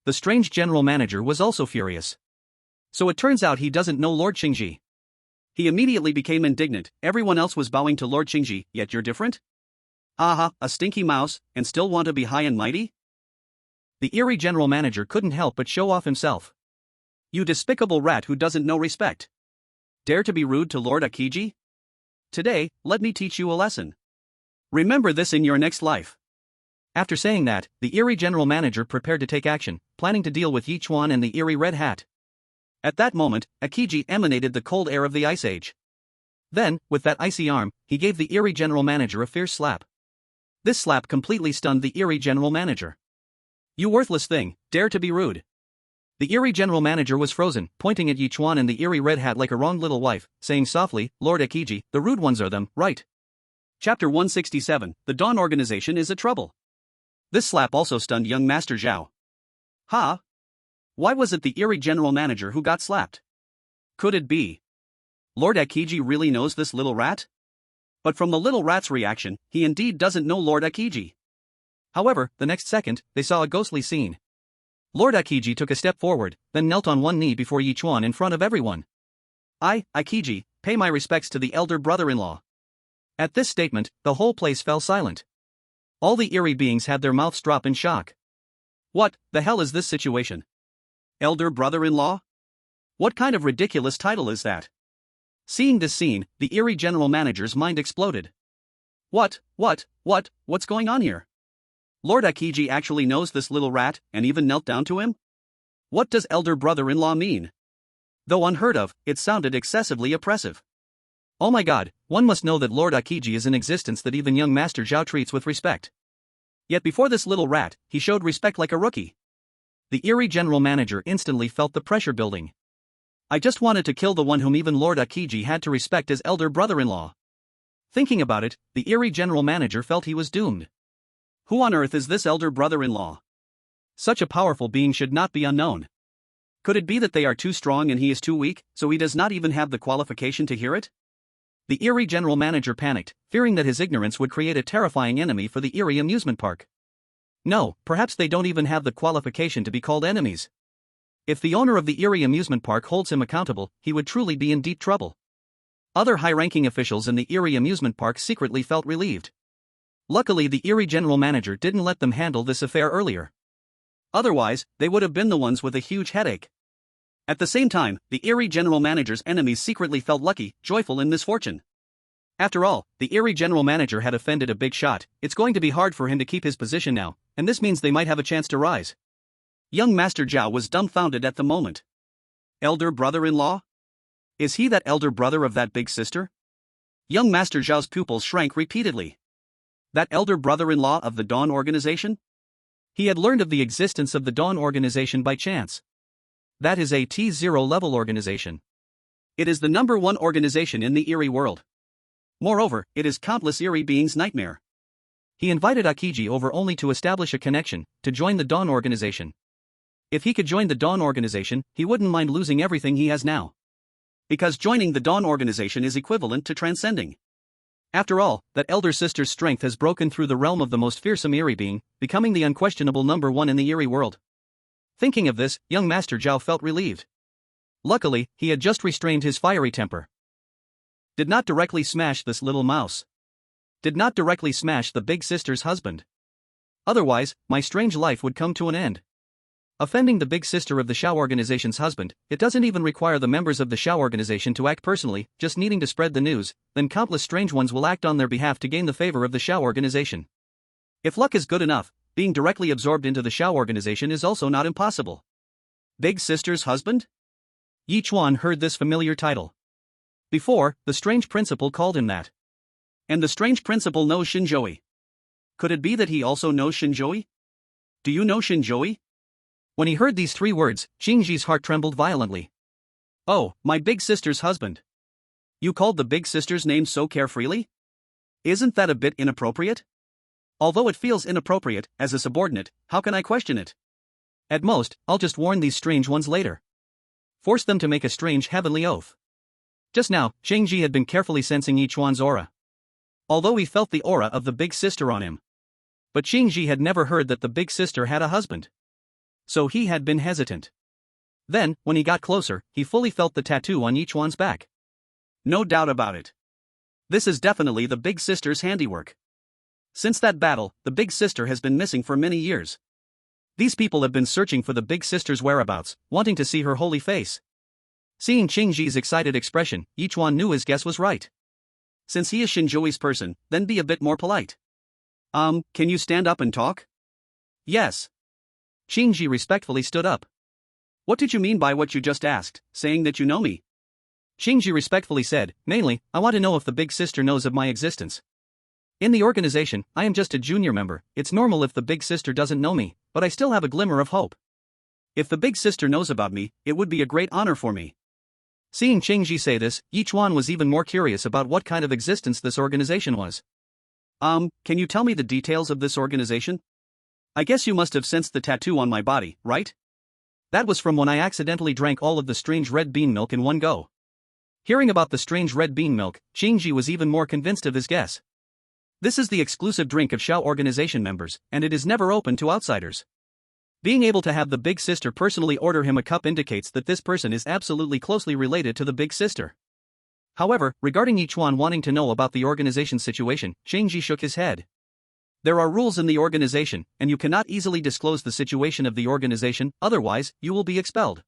The strange general manager was also furious. So it turns out he doesn't know Lord Qingji. He immediately became indignant. Everyone else was bowing to Lord Qingji, yet you're different? Aha, a stinky mouse, and still want to be high and mighty? The eerie general manager couldn't help but show off himself. You despicable rat who doesn't know respect. Dare to be rude to Lord Akiji? Today, let me teach you a lesson. Remember this in your next life. After saying that, the Eerie general manager prepared to take action, planning to deal with Ye Chuan and the Eerie Red Hat. At that moment, Akiji emanated the cold air of the Ice Age. Then, with that icy arm, he gave the Eerie general manager a fierce slap. This slap completely stunned the Eerie general manager. "You worthless thing, dare to be rude." The Eerie general manager was frozen, pointing at Ye Chuan and the Eerie Red Hat like a wronged little wife, saying softly, "Lord Akiji, the rude ones are them, right?" Chapter 167, The Dawn Organization is a trouble. This slap also stunned young Master Zhao. Ha! Why was it the Eerie general manager who got slapped? Could it be Lord Akiji really knows this little rat? But from the little rat's reaction, he indeed doesn't know Lord Akiji. However, the next second, they saw a ghostly scene. Lord Akiji took a step forward, then knelt on one knee before Ye Chuan in front of everyone. "I, Akiji, pay my respects to the elder brother-in-law." At this statement, the whole place fell silent. All the eerie beings had their mouths drop in shock. What the hell is this situation? Elder brother-in-law? What kind of ridiculous title is that? Seeing this scene, the Eerie general manager's mind exploded. What's going on here? Lord Akiji actually knows this little rat, and even knelt down to him? What does elder brother-in-law mean? Though unheard of, it sounded excessively oppressive. Oh my god, one must know that Lord Akiji is an existence that even young Master Zhao treats with respect. Yet before this little rat, he showed respect like a rookie. The Eerie general manager instantly felt the pressure building. I just wanted to kill the one whom even Lord Akiji had to respect as elder brother-in-law. Thinking about it, the Eerie general manager felt he was doomed. Who on earth is this elder brother-in-law? Such a powerful being should not be unknown. Could it be that they are too strong and he is too weak, so he does not even have the qualification to hear it? The Eerie general manager panicked, fearing that his ignorance would create a terrifying enemy for the Eerie amusement park. No, perhaps they don't even have the qualification to be called enemies. If the owner of the Eerie amusement park holds him accountable, he would truly be in deep trouble. Other high-ranking officials in the Eerie amusement park secretly felt relieved. Luckily, the Eerie general manager didn't let them handle this affair earlier. Otherwise, they would have been the ones with a huge headache. At the same time, the Eerie general manager's enemies secretly felt lucky, joyful in misfortune. After all, the Eerie general manager had offended a big shot. It's going to be hard for him to keep his position now, and this means they might have a chance to rise. Young Master Zhao was dumbfounded at the moment. Elder brother-in-law? Is he that elder brother of that big sister? Young Master Zhao's pupils shrank repeatedly. That elder brother-in-law of the Dawn Organization? He had learned of the existence of the Dawn Organization by chance. That is a T0 level organization. It is the #1 organization in the Eerie world. Moreover, it is countless Eerie beings' nightmare. He invited Akiji over only to establish a connection, to join the Dawn Organization. If he could join the Dawn Organization, he wouldn't mind losing everything he has now. Because joining the Dawn Organization is equivalent to transcending. After all, that elder sister's strength has broken through the realm of the most fearsome Eerie being, becoming the unquestionable #1 in the Eerie world. Thinking of this, young Master Zhao felt relieved. Luckily, he had just restrained his fiery temper. Did not directly smash this little mouse. Did not directly smash the big sister's husband. Otherwise, my strange life would come to an end. Offending the big sister of the Shao Organization's husband, it doesn't even require the members of the Shao Organization to act personally, just needing to spread the news, then countless strange ones will act on their behalf to gain the favor of the Shao Organization. If luck is good enough, being directly absorbed into the Shao Organization is also not impossible. Big sister's husband? Ye Chuan heard this familiar title. Before, the strange principal called him that. And the strange principal knows Shen Zhaoyi. Could it be that he also knows Shen Zhaoyi? Do you know Shen Zhaoyi? When he heard these 3 words, Xingji's heart trembled violently. Oh, my big sister's husband. You called the big sister's name so carefreely? Isn't that a bit inappropriate? Although it feels inappropriate, as a subordinate, how can I question it? At most, I'll just warn these strange ones later. Force them to make a strange heavenly oath. Just now, Xingji had been carefully sensing Yichuan's aura. Although he felt the aura of the big sister on him. But Xingji had never heard that the big sister had a husband. So he had been hesitant. Then, when he got closer, he fully felt the tattoo on Yichuan's back. No doubt about it. This is definitely the big sister's handiwork. Since that battle, the big sister has been missing for many years. These people have been searching for the big sister's whereabouts, wanting to see her holy face. Seeing Xingji's excited expression, Yichuan knew his guess was right. Since he is Shen Zhaoyi's person, then be a bit more polite. Can you stand up and talk? Yes. Qingji respectfully stood up. What did you mean by what you just asked, saying that you know me? Qingji respectfully said, mainly, I want to know if the big sister knows of my existence. In the organization, I am just a junior member. It's normal if the big sister doesn't know me, but I still have a glimmer of hope. If the big sister knows about me, it would be a great honor for me. Seeing Qingji say this, Ye Chuan was even more curious about what kind of existence this organization was. Can you tell me the details of this organization? I guess you must have sensed the tattoo on my body, right? That was from when I accidentally drank all of the strange red bean milk in one go. Hearing about the strange red bean milk, Qingji was even more convinced of his guess. This is the exclusive drink of Shao organization members, and it is never open to outsiders. Being able to have the big sister personally order him a cup indicates that this person is absolutely closely related to the big sister. However, regarding Yichuan wanting to know about the organization's situation, Qingji shook his head. There are rules in the organization, and you cannot easily disclose the situation of the organization, otherwise, you will be expelled.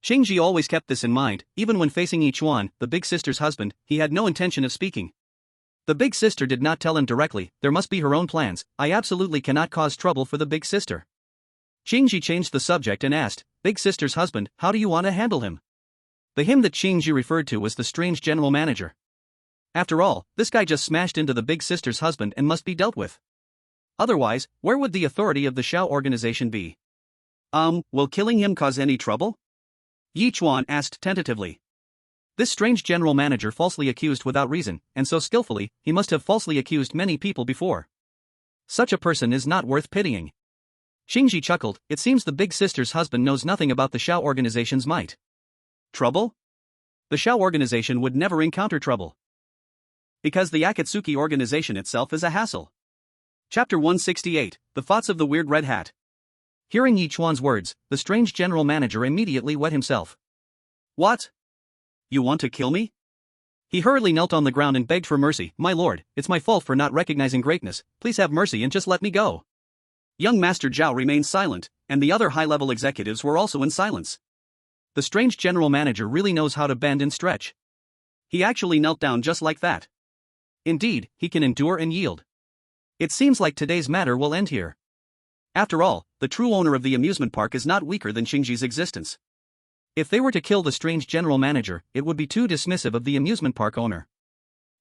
Qingji always kept this in mind. Even when facing Yichuan, the big sister's husband, he had no intention of speaking. The big sister did not tell him directly, there must be her own plans, I absolutely cannot cause trouble for the big sister. Qingji changed the subject and asked, big sister's husband, how do you want to handle him? The him that Qingji referred to was the strange general manager. After all, this guy just smashed into the big sister's husband and must be dealt with. Otherwise, where would the authority of the Shao organization be? Will killing him cause any trouble? Yichuan asked tentatively. This strange general manager falsely accused without reason, and so skillfully, he must have falsely accused many people before. Such a person is not worth pitying. Qingji chuckled, it seems the big sister's husband knows nothing about the Shao organization's might. Trouble? The Shao organization would never encounter trouble. Because the Akatsuki organization itself is a hassle. Chapter 168, The Thoughts of the Weird Red Hat. Hearing Yichuan's words, the strange general manager immediately wet himself. What? You want to kill me? He hurriedly knelt on the ground and begged for mercy. My lord, it's my fault for not recognizing greatness, please have mercy and just let me go. Young Master Zhao remained silent, and the other high-level executives were also in silence. The strange general manager really knows how to bend and stretch. He actually knelt down just like that. Indeed, he can endure and yield. It seems like today's matter will end here. After all, the true owner of the amusement park is not weaker than Qingji's existence. If they were to kill the strange general manager, it would be too dismissive of the amusement park owner.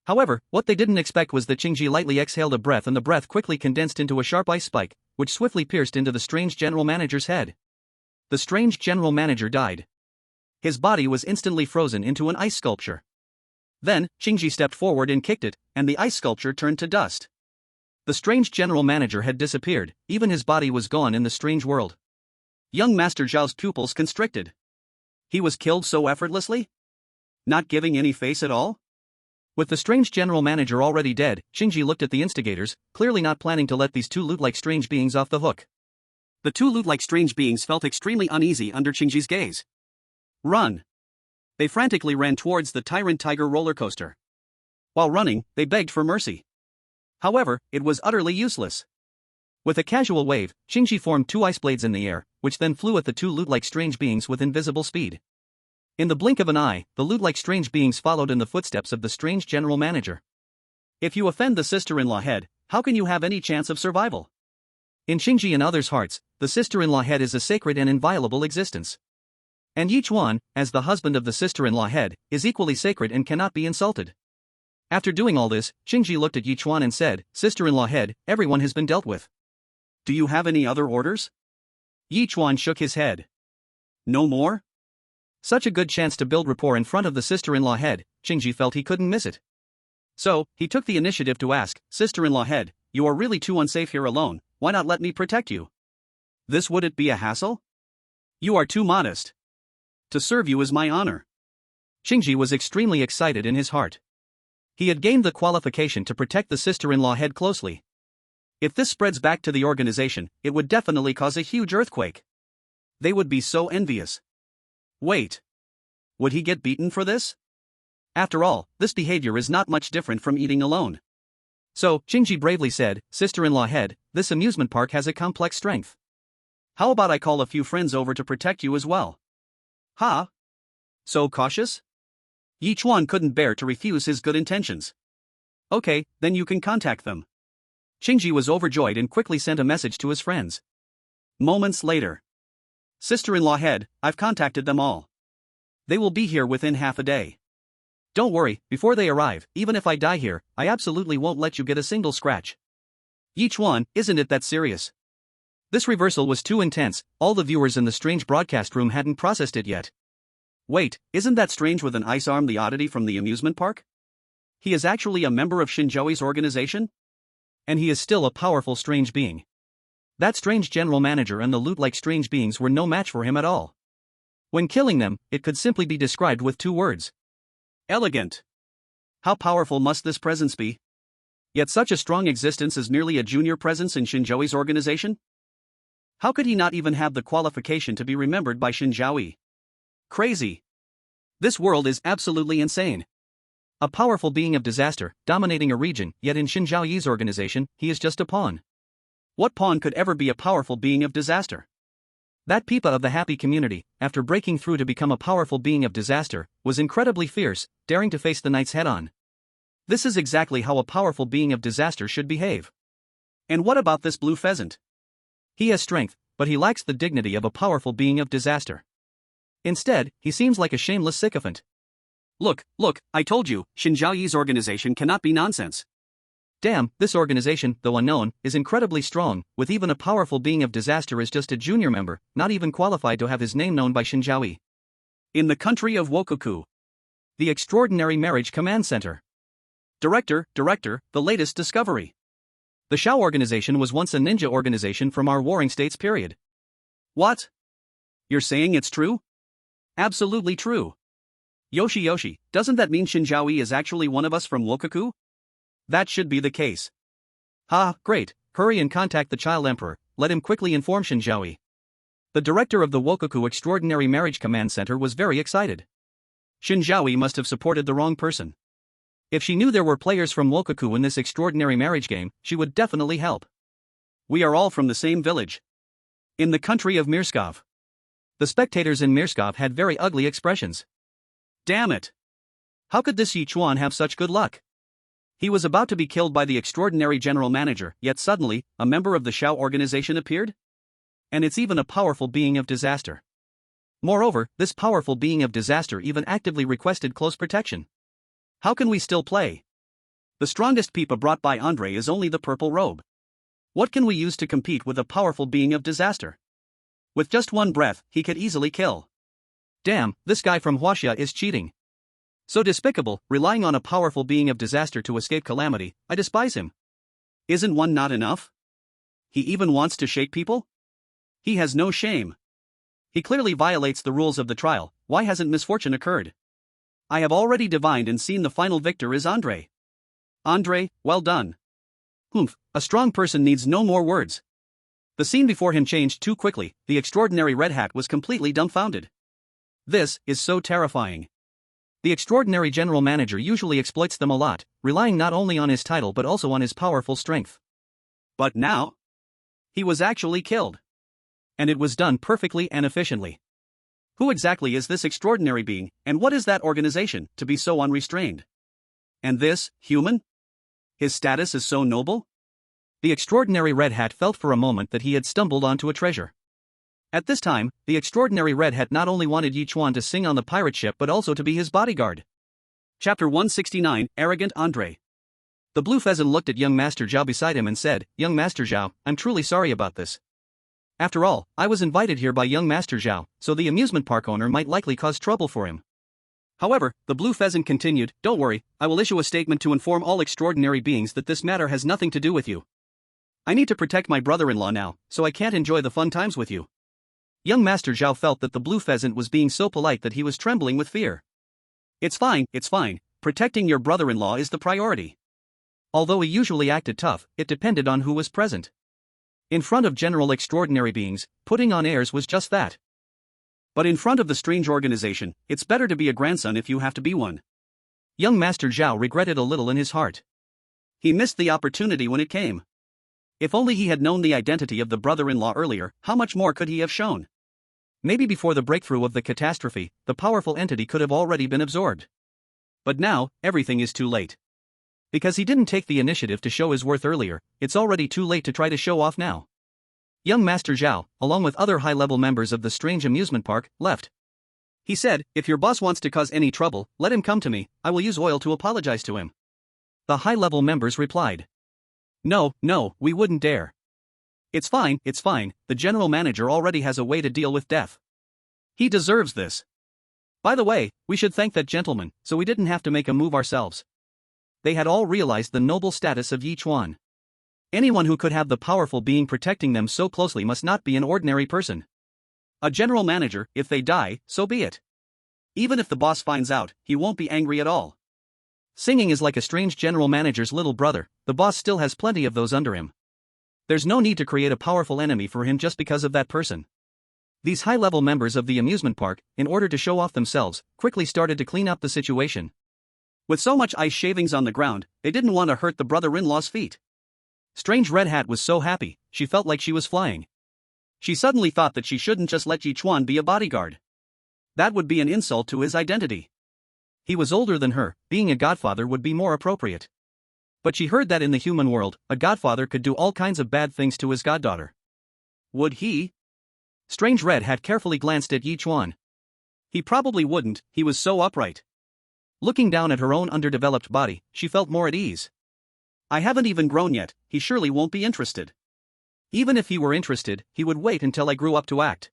However, what they didn't expect was that Qingji lightly exhaled a breath and the breath quickly condensed into a sharp ice spike, which swiftly pierced into the strange general manager's head. The strange general manager died. His body was instantly frozen into an ice sculpture. Then, Qingji stepped forward and kicked it, and the ice sculpture turned to dust. The strange general manager had disappeared, even his body was gone in the strange world. Young Master Zhao's pupils constricted. He was killed so effortlessly? Not giving any face at all? With the strange general manager already dead, Qingji looked at the instigators, clearly not planning to let these two loot-like strange beings off the hook. The two loot-like strange beings felt extremely uneasy under Qingji's gaze. Run! They frantically ran towards the Tyrant Tiger roller coaster. While running, they begged for mercy. However, it was utterly useless. With a casual wave, Qingji formed two ice blades in the air, which then flew at the two loot-like strange beings with invisible speed. In the blink of an eye, the loot-like strange beings followed in the footsteps of the strange general manager. If you offend the sister-in-law head, how can you have any chance of survival? In Qingji and others' hearts, the sister-in-law head is a sacred and inviolable existence. And Ye Chuan, as the husband of the sister-in-law head, is equally sacred and cannot be insulted. After doing all this, Qingji looked at Ye Chuan and said, sister-in-law head, everyone has been dealt with. Do you have any other orders? Ye Chuan shook his head. No more? Such a good chance to build rapport in front of the sister-in-law head, Qingji felt he couldn't miss it. So, he took the initiative to ask, sister-in-law head, you are really too unsafe here alone, why not let me protect you? This wouldn't be a hassle? You are too modest. To serve you is my honor. Qingji was extremely excited in his heart. He had gained the qualification to protect the sister-in-law head closely. If this spreads back to the organization, it would definitely cause a huge earthquake. They would be so envious. Wait. Would he get beaten for this? After all, this behavior is not much different from eating alone. So, Qingji bravely said, sister-in-law head, this amusement park has a complex strength. How about I call a few friends over to protect you as well? Huh? So cautious? Ye Chuan couldn't bear to refuse his good intentions. Okay, then you can contact them. Qingji was overjoyed and quickly sent a message to his friends. Moments later. Sister-in-law head, I've contacted them all. They will be here within half a day. Don't worry, before they arrive, even if I die here, I absolutely won't let you get a single scratch. Ye Chuan, isn't it that serious? This reversal was too intense, all the viewers in the strange broadcast room hadn't processed it yet. Wait, isn't that strange with an ice arm the oddity from the amusement park? He is actually a member of Shen Zhaoyi's organization? And he is still a powerful strange being. That strange general manager and the loot-like strange beings were no match for him at all. When killing them, it could simply be described with 2 words. Elegant. How powerful must this presence be? Yet such a strong existence is merely a junior presence in Shen Zhaoyi's organization? How could he not even have the qualification to be remembered by Shen Zhaoyi? Crazy. This world is absolutely insane. A powerful being of disaster, dominating a region, yet in Shen Zhaoyi's organization, he is just a pawn. What pawn could ever be a powerful being of disaster? That Pipa of the happy community, after breaking through to become a powerful being of disaster, was incredibly fierce, daring to face the knights head-on. This is exactly how a powerful being of disaster should behave. And what about this blue pheasant? He has strength, but he lacks the dignity of a powerful being of disaster. Instead, he seems like a shameless sycophant. Look, I told you, Shen Zhaoyi's organization cannot be nonsense. Damn, this organization, though unknown, is incredibly strong, with even a powerful being of disaster as just a junior member, not even qualified to have his name known by Shen Zhaoyi. In the country of Wokoku. The Extraordinary Marriage Command Center. Director, the latest discovery. The Shao organization was once a ninja organization from our Warring States period. What? You're saying it's true? Absolutely true. Yoshi, doesn't that mean Shen Zhaoyi is actually one of us from Wokoku? That should be the case. Ha, great, hurry and contact the Child Emperor, let him quickly inform Shen Zhaoyi. The director of the Wokoku Extraordinary Marriage Command Center was very excited. Shen Zhaoyi must have supported the wrong person. If she knew there were players from Wokoku in this extraordinary marriage game, she would definitely help. We are all from the same village. In the country of Mirskov. The spectators in Mirskov had very ugly expressions. Damn it! How could this Ye Chuan have such good luck? He was about to be killed by the extraordinary general manager, yet suddenly, a member of the Shao organization appeared? And it's even a powerful being of disaster. Moreover, this powerful being of disaster even actively requested close protection. How can we still play? The strongest Pipa brought by Andre is only the purple robe. What can we use to compete with a powerful being of disaster? With just one breath, he could easily kill. Damn, this guy from Huaxia is cheating. So despicable, relying on a powerful being of disaster to escape calamity, I despise him. Isn't one not enough? He even wants to shake people? He has no shame. He clearly violates the rules of the trial, why hasn't misfortune occurred? I have already divined and seen the final victor is Andre. Andre, well done. Humph, a strong person needs no more words. The scene before him changed too quickly, the extraordinary Red Hat was completely dumbfounded. This is so terrifying. The extraordinary general manager usually exploits them a lot, relying not only on his title but also on his powerful strength. But now? He was actually killed. And it was done perfectly and efficiently. Who exactly is this extraordinary being, and what is that organization, to be so unrestrained? And this, human? His status is so noble? The extraordinary Red Hat felt for a moment that he had stumbled onto a treasure. At this time, the extraordinary Red Hat not only wanted Ye Chuan to sing on the pirate ship but also to be his bodyguard. Chapter 169, Arrogant Andre. The blue pheasant looked at young Master Zhao beside him and said, "Young Master Zhao, I'm truly sorry about this. After all, I was invited here by young Master Zhao, so the amusement park owner might likely cause trouble for him." However, the blue pheasant continued, "Don't worry, I will issue a statement to inform all extraordinary beings that this matter has nothing to do with you. I need to protect my brother-in-law now, so I can't enjoy the fun times with you." Young Master Zhao felt that the blue pheasant was being so polite that he was trembling with fear. It's fine, protecting your brother-in-law is the priority." Although he usually acted tough, it depended on who was present. In front of general extraordinary beings, putting on airs was just that. But in front of the strange organization, it's better to be a grandson if you have to be one. Young Master Zhao regretted a little in his heart. He missed the opportunity when it came. If only he had known the identity of the brother-in-law earlier, how much more could he have shown? Maybe before the breakthrough of the catastrophe, the powerful entity could have already been absorbed. But now, everything is too late. Because he didn't take the initiative to show his worth earlier, it's already too late to try to show off now. Young Master Zhao, along with other high-level members of the strange amusement park, left. He said, "If your boss wants to cause any trouble, let him come to me, I will use oil to apologize to him." The high-level members replied, "No, we wouldn't dare. It's fine, the general manager already has a way to deal with death. He deserves this. By the way, we should thank that gentleman, so we didn't have to make a move ourselves." They had all realized the noble status of Ye Chuan. Anyone who could have the powerful being protecting them so closely must not be an ordinary person. A general manager, if they die, so be it. Even if the boss finds out, he won't be angry at all. Singing is like a strange general manager's little brother, the boss still has plenty of those under him. There's no need to create a powerful enemy for him just because of that person. These high-level members of the amusement park, in order to show off themselves, quickly started to clean up the situation. With so much ice shavings on the ground, they didn't want to hurt the brother-in-law's feet. Strange Red Hat was so happy, she felt like she was flying. She suddenly thought that she shouldn't just let Yichuan be a bodyguard. That would be an insult to his identity. He was older than her, being a godfather would be more appropriate. But she heard that in the human world, a godfather could do all kinds of bad things to his goddaughter. Would he? Strange Red Hat carefully glanced at Yichuan. He probably wouldn't, he was so upright. Looking down at her own underdeveloped body, she felt more at ease. I haven't even grown yet, he surely won't be interested. Even if he were interested, he would wait until I grew up to act.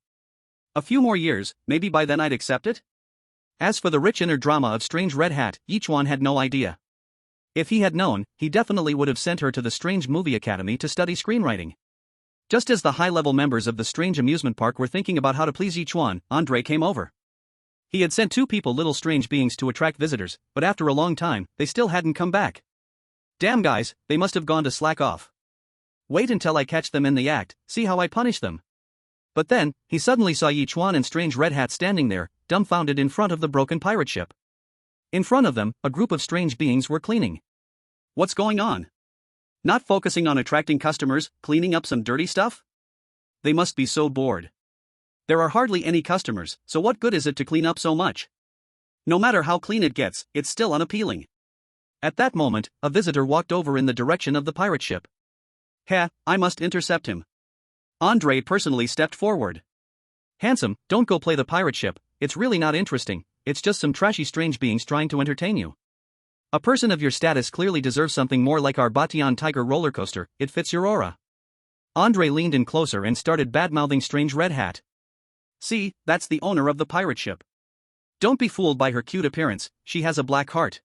A few more years, maybe by then I'd accept it? As for the rich inner drama of Strange Red Hat, Yichuan had no idea. If he had known, he definitely would have sent her to the Strange Movie Academy to study screenwriting. Just as the high-level members of the strange amusement park were thinking about how to please Yichuan, Andre came over. He had sent 2 people, little strange beings, to attract visitors, but after a long time, they still hadn't come back. Damn guys, they must have gone to slack off. Wait until I catch them in the act, see how I punish them. But then, he suddenly saw Yichuan and Strange Red Hat standing there, dumbfounded in front of the broken pirate ship. In front of them, a group of strange beings were cleaning. What's going on? Not focusing on attracting customers, cleaning up some dirty stuff? They must be so bored. There are hardly any customers, so what good is it to clean up so much? No matter how clean it gets, it's still unappealing. At that moment, a visitor walked over in the direction of the pirate ship. I must intercept him. Andre personally stepped forward. Handsome, don't go play the pirate ship, it's really not interesting, it's just some trashy strange beings trying to entertain you. A person of your status clearly deserves something more like our Batian Tiger roller coaster, it fits your aura. Andre leaned in closer and started badmouthing Strange Red Hat. See, that's the owner of the pirate ship. Don't be fooled by her cute appearance, she has a black heart.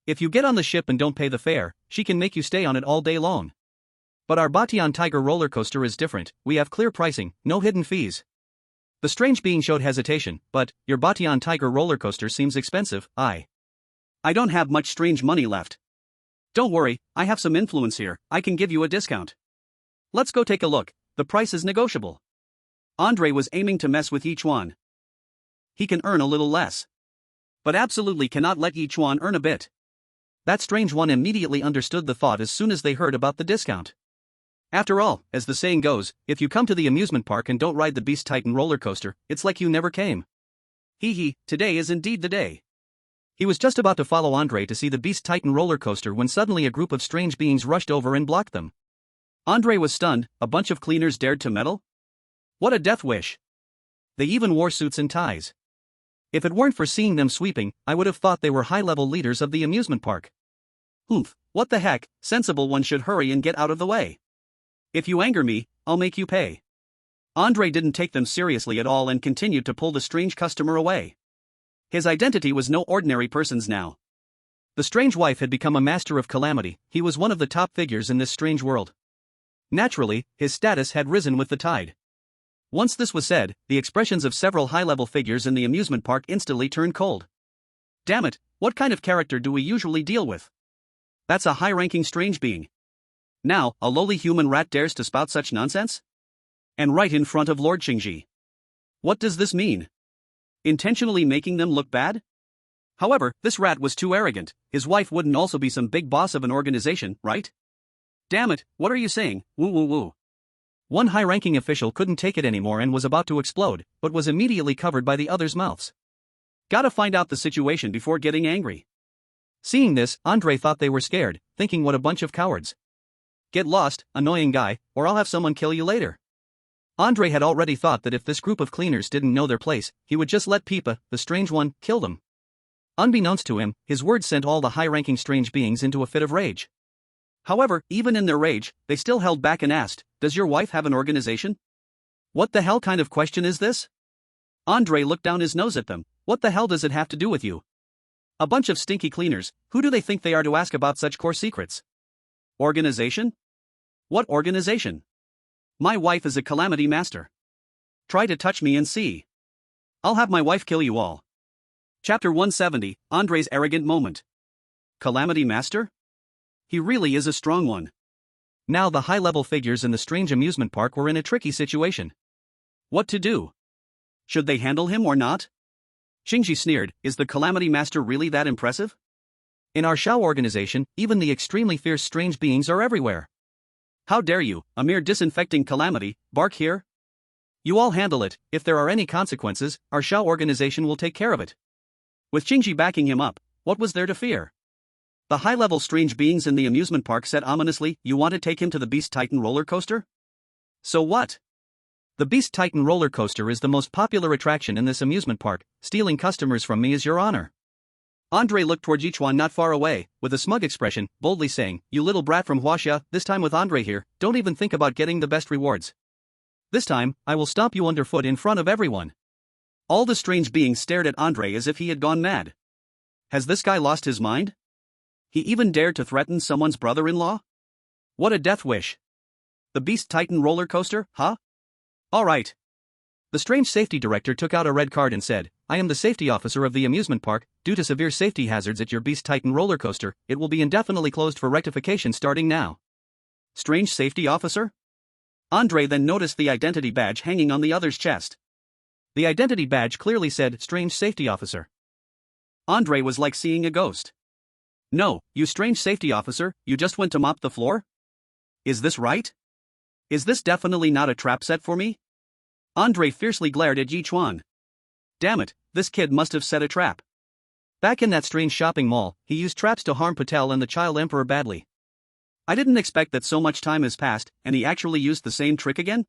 If you get on the ship and don't pay the fare, she can make you stay on it all day long. But our Batian Tiger roller coaster is different, we have clear pricing, no hidden fees. The strange being showed hesitation, but, your Batian Tiger roller coaster seems expensive, I don't have much strange money left. Don't worry, I have some influence here, I can give you a discount. Let's go take a look, the price is negotiable. Andre was aiming to mess with Yichuan. He can earn a little less. But absolutely cannot let Yichuan earn a bit. That strange one immediately understood the thought as soon as they heard about the discount. After all, as the saying goes, if you come to the amusement park and don't ride the Beast Titan roller coaster, it's like you never came. Today is indeed the day. He was just about to follow Andre to see the Beast Titan roller coaster when suddenly a group of strange beings rushed over and blocked them. Andre was stunned, a bunch of cleaners dared to meddle? What a death wish. They even wore suits and ties. If it weren't for seeing them sweeping, I would have thought they were high-level leaders of the amusement park. What the heck, sensible one should hurry and get out of the way. If you anger me, I'll make you pay. Andre didn't take them seriously at all and continued to pull the strange customer away. His identity was no ordinary person's now. The strange wife had become a master of calamity, he was one of the top figures in this strange world. Naturally, his status had risen with the tide. Once this was said, the expressions of several high-level figures in the amusement park instantly turned cold. Damn it, what kind of character do we usually deal with? That's a high-ranking strange being. Now, a lowly human rat dares to spout such nonsense? And right in front of Lord Qingji. What does this mean? Intentionally making them look bad? However, this rat was too arrogant, his wife wouldn't also be some big boss of an organization, right? Damn it, what are you saying, woo. One high-ranking official couldn't take it anymore and was about to explode, but was immediately covered by the others' mouths. Gotta find out the situation before getting angry. Seeing this, Andre thought they were scared, thinking what a bunch of cowards. Get lost, annoying guy, or I'll have someone kill you later. Andre had already thought that if this group of cleaners didn't know their place, he would just let Pipa, the strange one, kill them. Unbeknownst to him, his words sent all the high-ranking strange beings into a fit of rage. However, even in their rage, they still held back and asked, "Does your wife have an organization?" What the hell kind of question is this? Andre looked down his nose at them. What the hell does it have to do with you? A bunch of stinky cleaners, who do they think they are to ask about such core secrets? Organization? What organization? My wife is a calamity master. Try to touch me and see. I'll have my wife kill you all. Chapter 170, Andre's arrogant moment. Calamity master? He really is a strong one. Now the high-level figures in the strange amusement park were in a tricky situation. What to do? Should they handle him or not? Xingji sneered, is the calamity master really that impressive? In our Shao organization, even the extremely fierce strange beings are everywhere. How dare you, a mere disinfecting calamity, bark here? You all handle it. If there are any consequences, our Shao organization will take care of it. With Xingji backing him up, what was there to fear? The high-level strange beings in the amusement park said ominously, "You want to take him to the Beast Titan roller coaster?" So what? The Beast Titan roller coaster is the most popular attraction in this amusement park. Stealing customers from me is your honor. Andre looked toward Yichuan not far away, with a smug expression, boldly saying, "You little brat from Huaxia, this time with Andre here, don't even think about getting the best rewards. This time, I will stomp you underfoot in front of everyone." All the strange beings stared at Andre as if he had gone mad. Has this guy lost his mind? He even dared to threaten someone's brother-in-law? What a death wish. The Beast Titan roller coaster, huh? Alright. The strange safety director took out a red card and said, "I am the safety officer of the amusement park. Due to severe safety hazards at your Beast Titan roller coaster, it will be indefinitely closed for rectification starting now." Strange safety officer? Andre then noticed the identity badge hanging on the other's chest. The identity badge clearly said, "Strange safety officer." Andre was like seeing a ghost. "No, you strange safety officer, you just went to mop the floor? Is this right? Is this definitely not a trap set for me?" Andre fiercely glared at Ye Chuan. Damn it, this kid must have set a trap. Back in that strange shopping mall, he used traps to harm Patel and the Child Emperor badly. I didn't expect that so much time has passed, and he actually used the same trick again?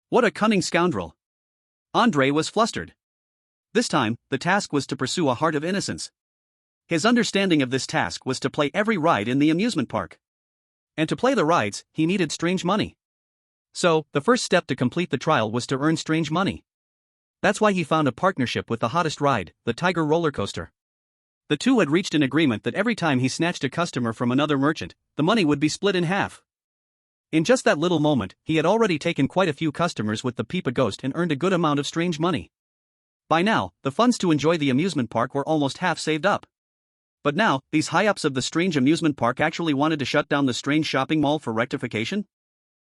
What a cunning scoundrel. Andre was flustered. This time, the task was to pursue a heart of innocence. His understanding of this task was to play every ride in the amusement park. And to play the rides, he needed strange money. So, the first step to complete the trial was to earn strange money. That's why he found a partnership with the hottest ride, the Tiger roller coaster. The two had reached an agreement that every time he snatched a customer from another merchant, the money would be split in half. In just that little moment, he had already taken quite a few customers with the Pipa Ghost and earned a good amount of strange money. By now, the funds to enjoy the amusement park were almost half saved up. But now, these high-ups of the strange amusement park actually wanted to shut down the strange shopping mall for rectification?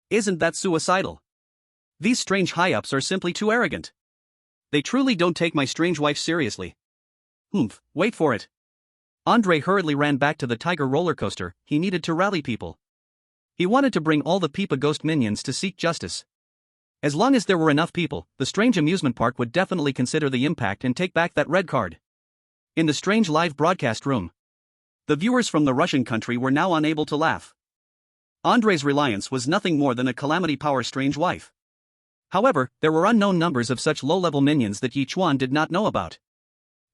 Isn't that suicidal? These strange high-ups are simply too arrogant. They truly don't take my strange wife seriously. Wait for it. Andre hurriedly ran back to the Tiger roller coaster. He needed to rally people. He wanted to bring all the Pipa Ghost minions to seek justice. As long as there were enough people, the strange amusement park would definitely consider the impact and take back that red card. In the strange live broadcast room, the viewers from the Russian country were now unable to laugh. Andre's reliance was nothing more than a calamity power strange wife. However, there were unknown numbers of such low-level minions that Ye Chuan did not know about.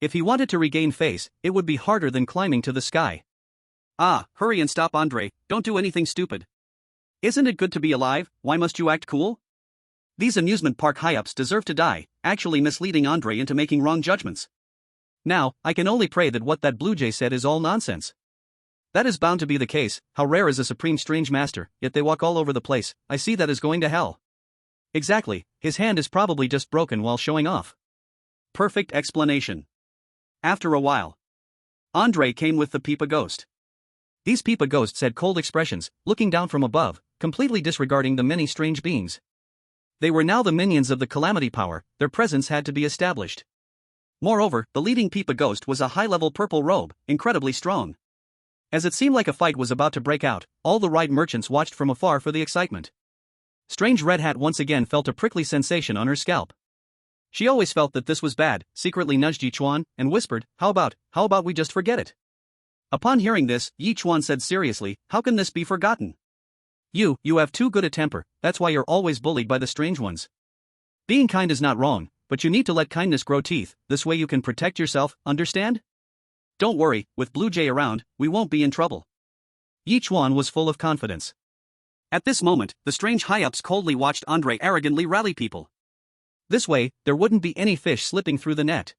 If he wanted to regain face, it would be harder than climbing to the sky. Hurry and stop Andre, don't do anything stupid. Isn't it good to be alive, why must you act cool? These amusement park high-ups deserve to die, actually misleading Andre into making wrong judgments. Now, I can only pray that what that Blue Jay said is all nonsense. That is bound to be the case. How rare is a supreme strange master, yet they walk all over the place. I see that is going to hell. Exactly, his hand is probably just broken while showing off. Perfect explanation. After a while, Andre came with the Pipa Ghost. These Pipa Ghosts had cold expressions, looking down from above, completely disregarding the many strange beings. They were now the minions of the calamity power, their presence had to be established. Moreover, the leading Pipa Ghost was a high-level purple robe, incredibly strong. As it seemed like a fight was about to break out, all the ride merchants watched from afar for the excitement. Strange Red Hat once again felt a prickly sensation on her scalp. She always felt that this was bad, secretly nudged Ye Chuan, and whispered, How about we just forget it? Upon hearing this, Ye Chuan said seriously, how can this be forgotten? You have too good a temper, that's why you're always bullied by the strange ones. Being kind is not wrong, but you need to let kindness grow teeth, this way you can protect yourself, understand? Don't worry, with Blue Jay around, we won't be in trouble. Ye Chuan was full of confidence. At this moment, the strange high-ups coldly watched Andre arrogantly rally people. This way, there wouldn't be any fish slipping through the net.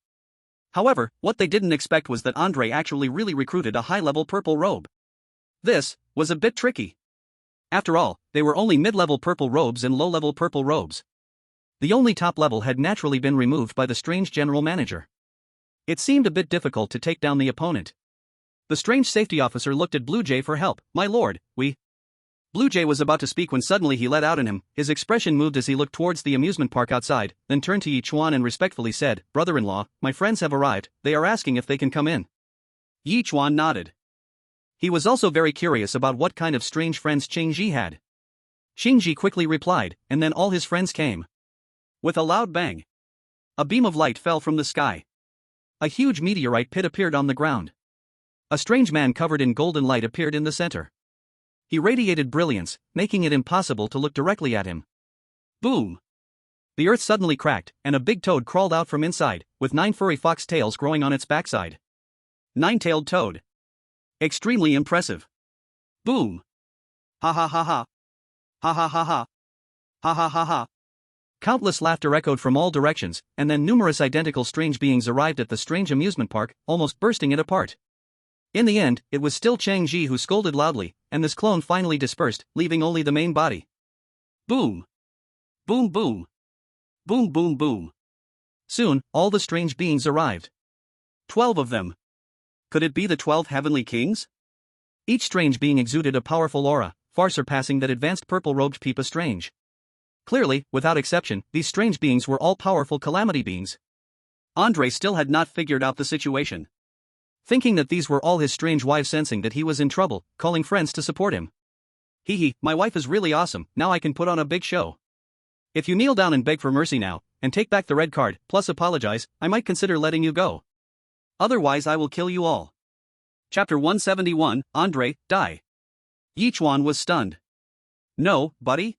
However, what they didn't expect was that Andre actually really recruited a high-level purple robe. This was a bit tricky. After all, they were only mid-level purple robes and low-level purple robes. The only top level had naturally been removed by the strange general manager. It seemed a bit difficult to take down the opponent. The strange safety officer looked at Blue Jay for help. My lord, Blue Jay was about to speak when suddenly he let out in him. His expression moved as he looked towards the amusement park outside, then turned to Yichuan and respectfully said, brother-in-law, my friends have arrived, they are asking if they can come in. Yichuan nodded. He was also very curious about what kind of strange friends Qingji had. Qingji quickly replied, and then all his friends came. With a loud bang, a beam of light fell from the sky. A huge meteorite pit appeared on the ground. A strange man covered in golden light appeared in the center. He radiated brilliance, making it impossible to look directly at him. Boom! The earth suddenly cracked, and a big toad crawled out from inside, with 9 furry fox tails growing on its backside. 9-tailed toad. Extremely impressive. Boom! Ha ha ha ha. Ha ha ha ha. Ha ha ha ha. Countless laughter echoed from all directions, and then numerous identical strange beings arrived at the strange amusement park, almost bursting it apart. In the end, it was still Chang Ji who scolded loudly, and this clone finally dispersed, leaving only the main body. Boom! Boom boom! Boom boom boom! Soon, all the strange beings arrived. 12 of them. Could it be the 12 heavenly kings? Each strange being exuded a powerful aura, far surpassing that advanced purple-robed Peepa Strange. Clearly, without exception, these strange beings were all powerful calamity beings. Andre still had not figured out the situation. Thinking that these were all his strange wives, sensing that he was in trouble, calling friends to support him. Hee, my wife is really awesome, now I can put on a big show. If you kneel down and beg for mercy now, and take back the red card, plus apologize, I might consider letting you go. Otherwise I will kill you all. Chapter 171, Andre, die. Yichuan was stunned. No, buddy?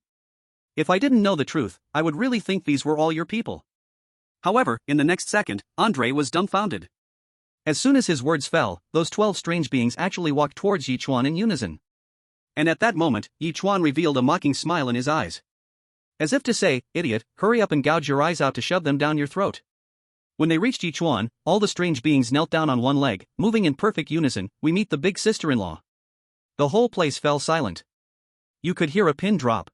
If I didn't know the truth, I would really think these were all your people. However, in the next second, Andre was dumbfounded. As soon as his words fell, those 12 strange beings actually walked towards Yichuan in unison. And at that moment, Yichuan revealed a mocking smile in his eyes. As if to say, idiot, hurry up and gouge your eyes out to shove them down your throat. When they reached Yichuan, all the strange beings knelt down on one leg, moving in perfect unison. We meet the big sister-in-law. The whole place fell silent. You could hear a pin drop.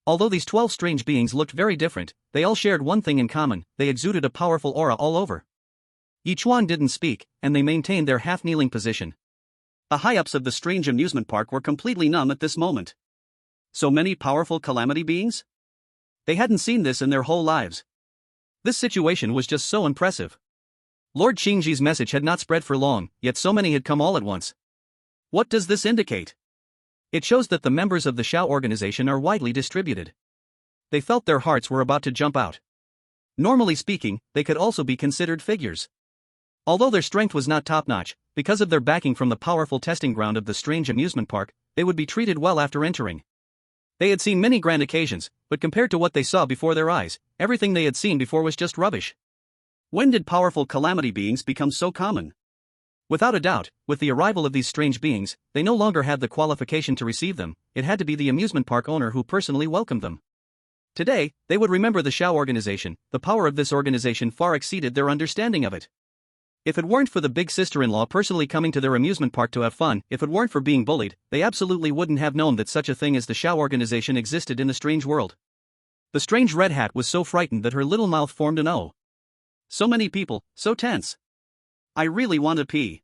Although these 12 strange beings looked very different, they all shared one thing in common: they exuded a powerful aura all over. Yichuan didn't speak, and they maintained their half-kneeling position. The high-ups of the strange amusement park were completely numb at this moment. So many powerful calamity beings? They hadn't seen this in their whole lives. This situation was just so impressive. Lord Qingji's message had not spread for long, yet so many had come all at once. What does this indicate? It shows that the members of the Shao organization are widely distributed. They felt their hearts were about to jump out. Normally speaking, they could also be considered figures. Although their strength was not top-notch, because of their backing from the powerful testing ground of the strange amusement park, they would be treated well after entering. They had seen many grand occasions, but compared to what they saw before their eyes, everything they had seen before was just rubbish. When did powerful calamity beings become so common? Without a doubt, with the arrival of these strange beings, they no longer had the qualification to receive them. It had to be the amusement park owner who personally welcomed them. Today, they would remember the Shao organization. The power of this organization far exceeded their understanding of it. If it weren't for the big sister-in-law personally coming to their amusement park to have fun, if it weren't for being bullied, they absolutely wouldn't have known that such a thing as the Shao organization existed in the strange world. The strange red hat was so frightened that her little mouth formed an O. So many people, so tense. I really want to pee.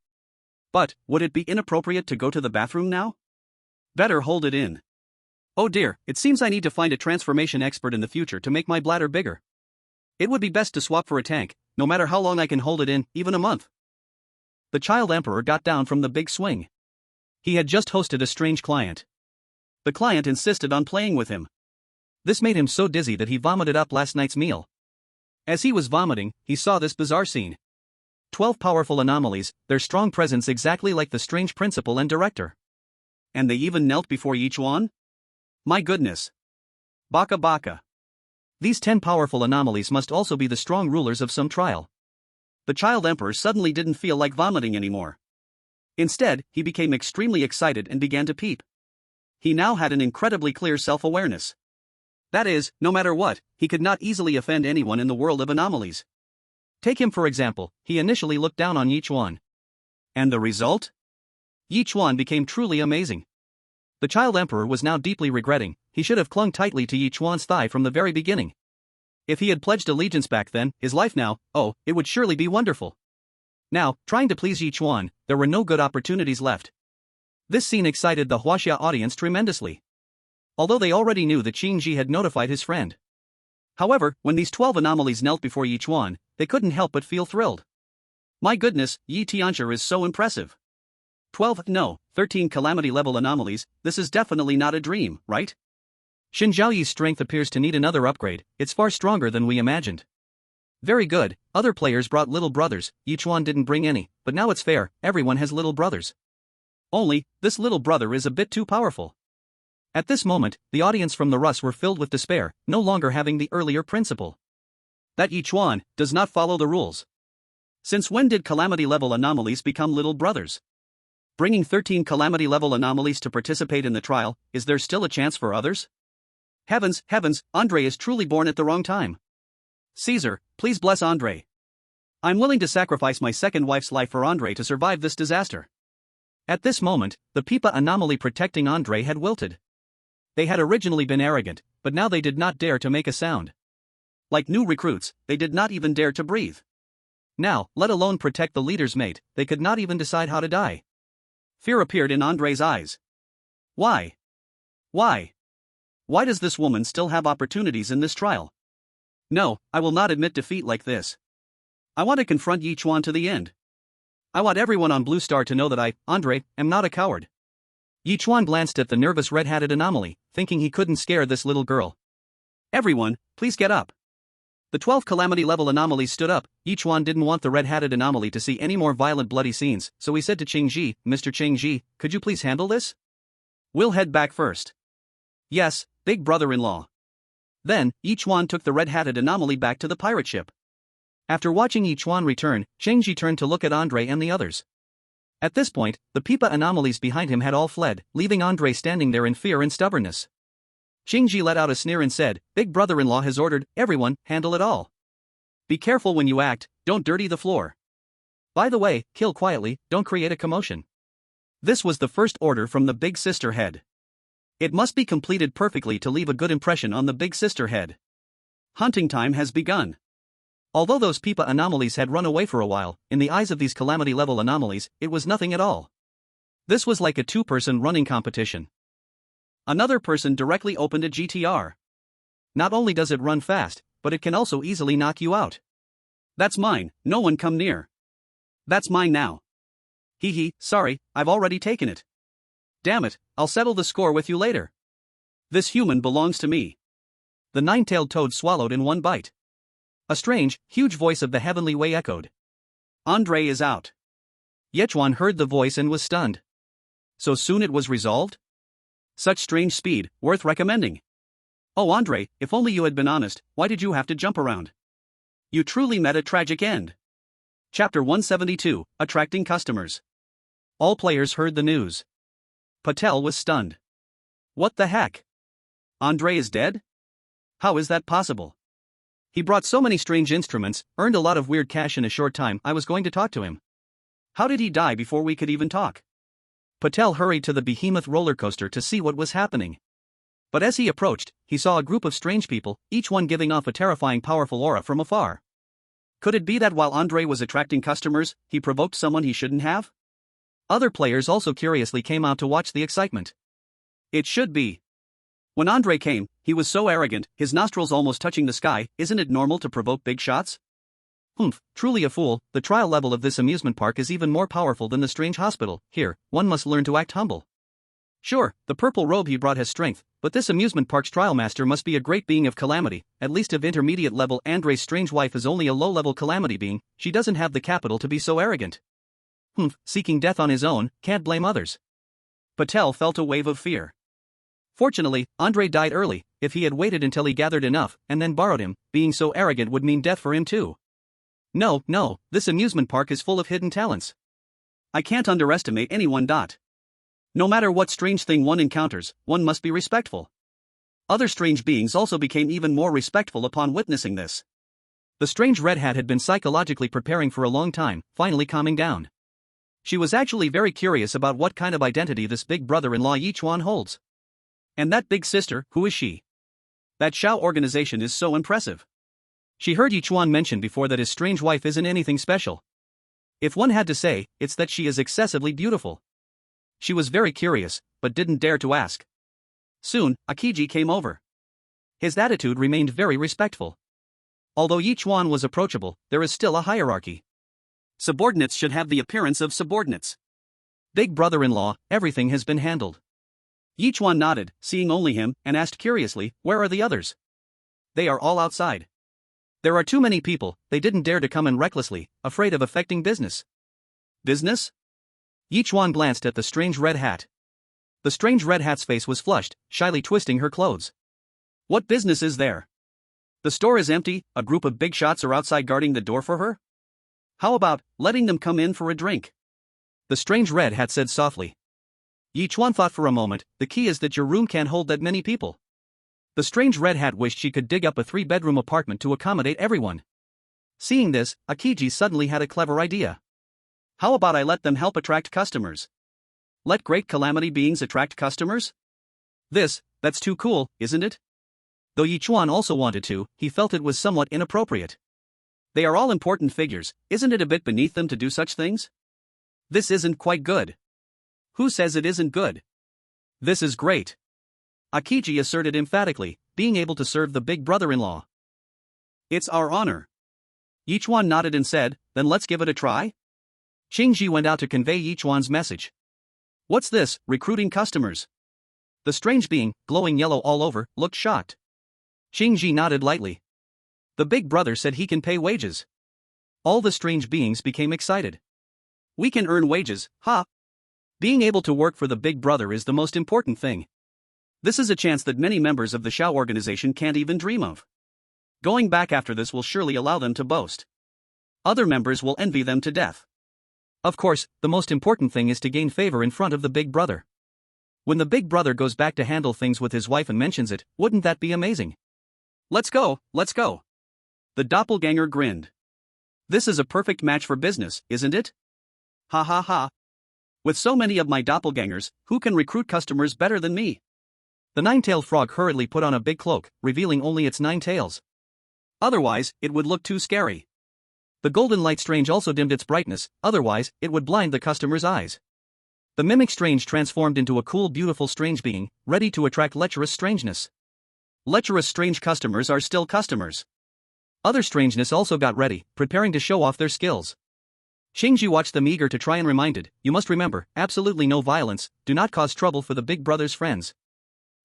But, would it be inappropriate to go to the bathroom now? Better hold it in. Oh dear, it seems I need to find a transformation expert in the future to make my bladder bigger. It would be best to swap for a tank, no matter how long I can hold it in, even a month. The child emperor got down from the big swing. He had just hosted a strange client. The client insisted on playing with him. This made him so dizzy that he vomited up last night's meal. As he was vomiting, he saw this bizarre scene. 12 powerful anomalies, their strong presence exactly like the strange principal and director. And they even knelt before Ye Chuan? My goodness. Baka baka. These 10 powerful anomalies must also be the strong rulers of some trial. The child emperor suddenly didn't feel like vomiting anymore. Instead, he became extremely excited and began to peep. He now had an incredibly clear self-awareness. That is, no matter what, he could not easily offend anyone in the world of anomalies. Take him for example, he initially looked down on Ye Chuan. And the result? Ye Chuan became truly amazing. The child emperor was now deeply regretting, he should have clung tightly to Ye Chuan's thigh from the very beginning. If he had pledged allegiance back then, his life now, oh, it would surely be wonderful. Now, trying to please Ye Chuan, there were no good opportunities left. This scene excited the Huaxia audience tremendously. Although they already knew that Qin Ji had notified his friend. However, when these 12 anomalies knelt before Ye Chuan, they couldn't help but feel thrilled. My goodness, Ye Tianxia is so impressive. 12, no, 13 calamity-level anomalies, this is definitely not a dream, right? Shen Zhaoyi's strength appears to need another upgrade, it's far stronger than we imagined. Very good, other players brought little brothers, Ye Chuan didn't bring any, but now it's fair, everyone has little brothers. Only, this little brother is a bit too powerful. At this moment, the audience from the Rus were filled with despair, no longer having the earlier principle. That Ye Chuan does not follow the rules. Since when did calamity-level anomalies become little brothers? Bringing 13 calamity-level anomalies to participate in the trial, is there still a chance for others? Heavens, heavens, Andre is truly born at the wrong time. Caesar, please bless Andre. I'm willing to sacrifice my second wife's life for Andre to survive this disaster. At this moment, the Pipa anomaly protecting Andre had wilted. They had originally been arrogant, but now they did not dare to make a sound. Like new recruits, they did not even dare to breathe. Now, let alone protect the leader's mate, they could not even decide how to die. Fear appeared in Andre's eyes. Why? Why? Why does this woman still have opportunities in this trial? No, I will not admit defeat like this. I want to confront Ye Chuan to the end. I want everyone on Blue Star to know that I, Andre, am not a coward. Ye Chuan glanced at the nervous red-hatted anomaly, thinking he couldn't scare this little girl. Everyone, please get up. The 12 calamity-level anomalies stood up. Ye Chuan didn't want the red-hatted anomaly to see any more violent bloody scenes, so he said to Qing Ji, Mr. Qing Ji, could you please handle this? We'll head back first. Yes, big brother-in-law. Then, Ye Chuan took the red-hatted anomaly back to the pirate ship. After watching Ye Chuan return, Qing Ji turned to look at Andre and the others. At this point, the Pipa anomalies behind him had all fled, leaving Andre standing there in fear and stubbornness. Qing Ji let out a sneer and said, Big brother-in-law has ordered, everyone, handle it all. Be careful when you act, don't dirty the floor. By the way, kill quietly, don't create a commotion. This was the first order from the big sister head. It must be completed perfectly to leave a good impression on the big sister head. Hunting time has begun. Although those Pipa anomalies had run away for a while, in the eyes of these calamity-level anomalies, it was nothing at all. This was like a two-person running competition. Another person directly opened a GTR. Not only does it run fast, but it can also easily knock you out. That's mine, no one come near. That's mine now. Hee hee, sorry, I've already taken it. Damn it, I'll settle the score with you later. This human belongs to me. The nine-tailed toad swallowed in one bite. A strange, huge voice of the heavenly way echoed. Andre is out. Ye Chuan heard the voice and was stunned. So soon it was resolved? Such strange speed, worth recommending. Oh Andre, if only you had been honest, why did you have to jump around? You truly met a tragic end. Chapter 172, Attracting Customers. All players heard the news. Patel was stunned. What the heck? Andre is dead? How is that possible? He brought so many strange instruments, earned a lot of weird cash in a short time. I was going to talk to him. How did he die before we could even talk? Patel hurried to the behemoth roller coaster to see what was happening. But as he approached, he saw a group of strange people, each one giving off a terrifying powerful aura from afar. Could it be that while Andre was attracting customers, he provoked someone he shouldn't have? Other players also curiously came out to watch the excitement. It should be. When Andre came, he was so arrogant, his nostrils almost touching the sky. Isn't it normal to provoke big shots? Humph, truly a fool. The trial level of this amusement park is even more powerful than the strange hospital. Here, one must learn to act humble. Sure, the purple robe he brought has strength, but this amusement park's trial master must be a great being of calamity, at least of intermediate level. Andrei's strange wife is only a low-level calamity being, she doesn't have the capital to be so arrogant. Seeking death on his own, can't blame others. Patel felt a wave of fear. Fortunately, Andrei died early. If he had waited until he gathered enough, and then borrowed him, being so arrogant would mean death for him too. No, this amusement park is full of hidden talents. I can't underestimate anyone. No matter what strange thing one encounters, one must be respectful. Other strange beings also became even more respectful upon witnessing this. The strange red hat had been psychologically preparing for a long time, finally calming down. She was actually very curious about what kind of identity this big brother-in-law Ye Chuan holds. And that big sister, who is she? That Shao organization is so impressive. She heard Ye Chuan mention before that his strange wife isn't anything special. If one had to say, it's that she is excessively beautiful. She was very curious, but didn't dare to ask. Soon, Akiji came over. His attitude remained very respectful. Although Ye Chuan was approachable, there is still a hierarchy. Subordinates should have the appearance of subordinates. Big brother-in-law, everything has been handled. Ye Chuan nodded, seeing only him, and asked curiously, where are the others? They are all outside. There are too many people, they didn't dare to come in recklessly, afraid of affecting business. Business? Ye Chuan glanced at the strange red hat. The strange red hat's face was flushed, shyly twisting her clothes. What business is there? The store is empty, a group of big shots are outside guarding the door for her? How about letting them come in for a drink? The strange red hat said softly. Ye Chuan thought for a moment, the key is that your room can't hold that many people. The strange red hat wished she could dig up a 3-bedroom apartment to accommodate everyone. Seeing this, Akiji suddenly had a clever idea. How about I let them help attract customers? Let great calamity beings attract customers? That's too cool, isn't it? Though Ye Chuan also wanted to, he felt it was somewhat inappropriate. They are all important figures, isn't it a bit beneath them to do such things? This isn't quite good. Who says it isn't good? This is great. Akiji asserted emphatically, being able to serve the big brother-in-law. It's our honor. Ye Chuan nodded and said, then let's give it a try? Qingji went out to convey Ye Chuan's message. What's this, recruiting customers? The strange being, glowing yellow all over, looked shocked. Qingji nodded lightly. The big brother said he can pay wages. All the strange beings became excited. We can earn wages, ha! Being able to work for the big brother is the most important thing. This is a chance that many members of the Shao organization can't even dream of. Going back after this will surely allow them to boast. Other members will envy them to death. Of course, the most important thing is to gain favor in front of the big brother. When the big brother goes back to handle things with his wife and mentions it, wouldn't that be amazing? Let's go. The doppelganger grinned. This is a perfect match for business, isn't it? Ha ha ha. With so many of my doppelgangers, who can recruit customers better than me? The 9-tailed frog hurriedly put on a big cloak, revealing only its 9 tails. Otherwise, it would look too scary. The golden light strange also dimmed its brightness, otherwise, it would blind the customer's eyes. The mimic strange transformed into a cool, beautiful strange being, ready to attract lecherous strangeness. Lecherous strange customers are still customers. Other strangeness also got ready, preparing to show off their skills. Qingji watched them eager to try and reminded, you must remember, absolutely no violence, do not cause trouble for the big brother's friends.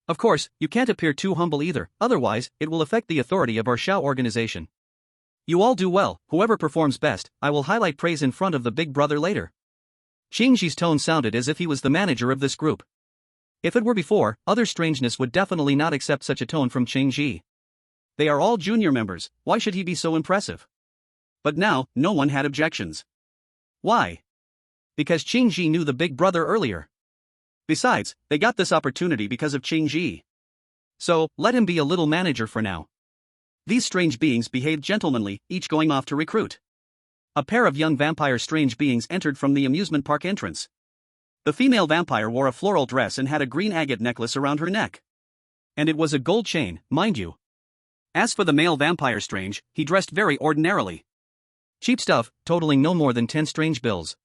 Of course, you can't appear too humble either, otherwise, it will affect the authority of our Shao organization. You all do well, whoever performs best, I will highlight praise in front of the big brother later. Qingji's tone sounded as if he was the manager of this group. If it were before, other strangeness would definitely not accept such a tone from Qingji. They are all junior members, why should he be so impressive? But now, no one had objections. Why? Because Qingji knew the big brother earlier. Besides, they got this opportunity because of Qingji. So, let him be a little manager for now. These strange beings behaved gentlemanly, each going off to recruit. A pair of young vampire strange beings entered from the amusement park entrance. The female vampire wore a floral dress and had a green agate necklace around her neck. And it was a gold chain, mind you. As for the male vampire strange, he dressed very ordinarily. Cheap stuff, totaling no more than 10 strange bills.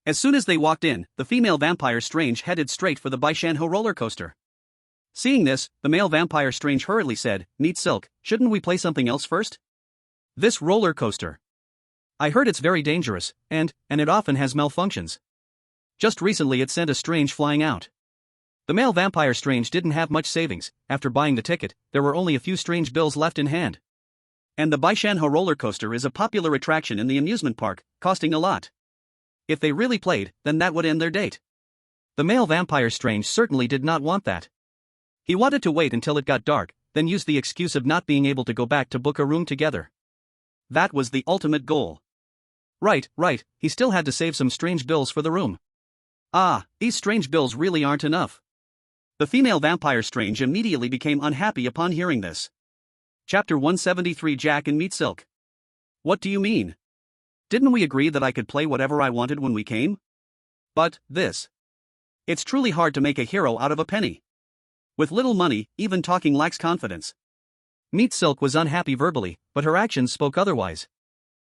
As soon as they walked in, the female vampire strange headed straight for the Baishanho roller coaster. Seeing this, the male vampire strange hurriedly said, Neat silk, shouldn't we play something else first? This roller coaster. I heard it's very dangerous, and it often has malfunctions. Just recently it sent a strange flying out. The male vampire strange didn't have much savings. After buying the ticket, there were only a few strange bills left in hand. And the Baishanhe roller coaster is a popular attraction in the amusement park, costing a lot. If they really played, then that would end their date. The male vampire strange certainly did not want that. He wanted to wait until it got dark, then use the excuse of not being able to go back to book a room together. That was the ultimate goal. Right, he still had to save some strange bills for the room. Ah, these strange bills really aren't enough. The female vampire strange immediately became unhappy upon hearing this. Chapter 173 Jack and Meat Silk. What do you mean? Didn't we agree that I could play whatever I wanted when we came? But, this. It's truly hard to make a hero out of a penny. With little money, even talking lacks confidence. Meat Silk was unhappy verbally, but her actions spoke otherwise.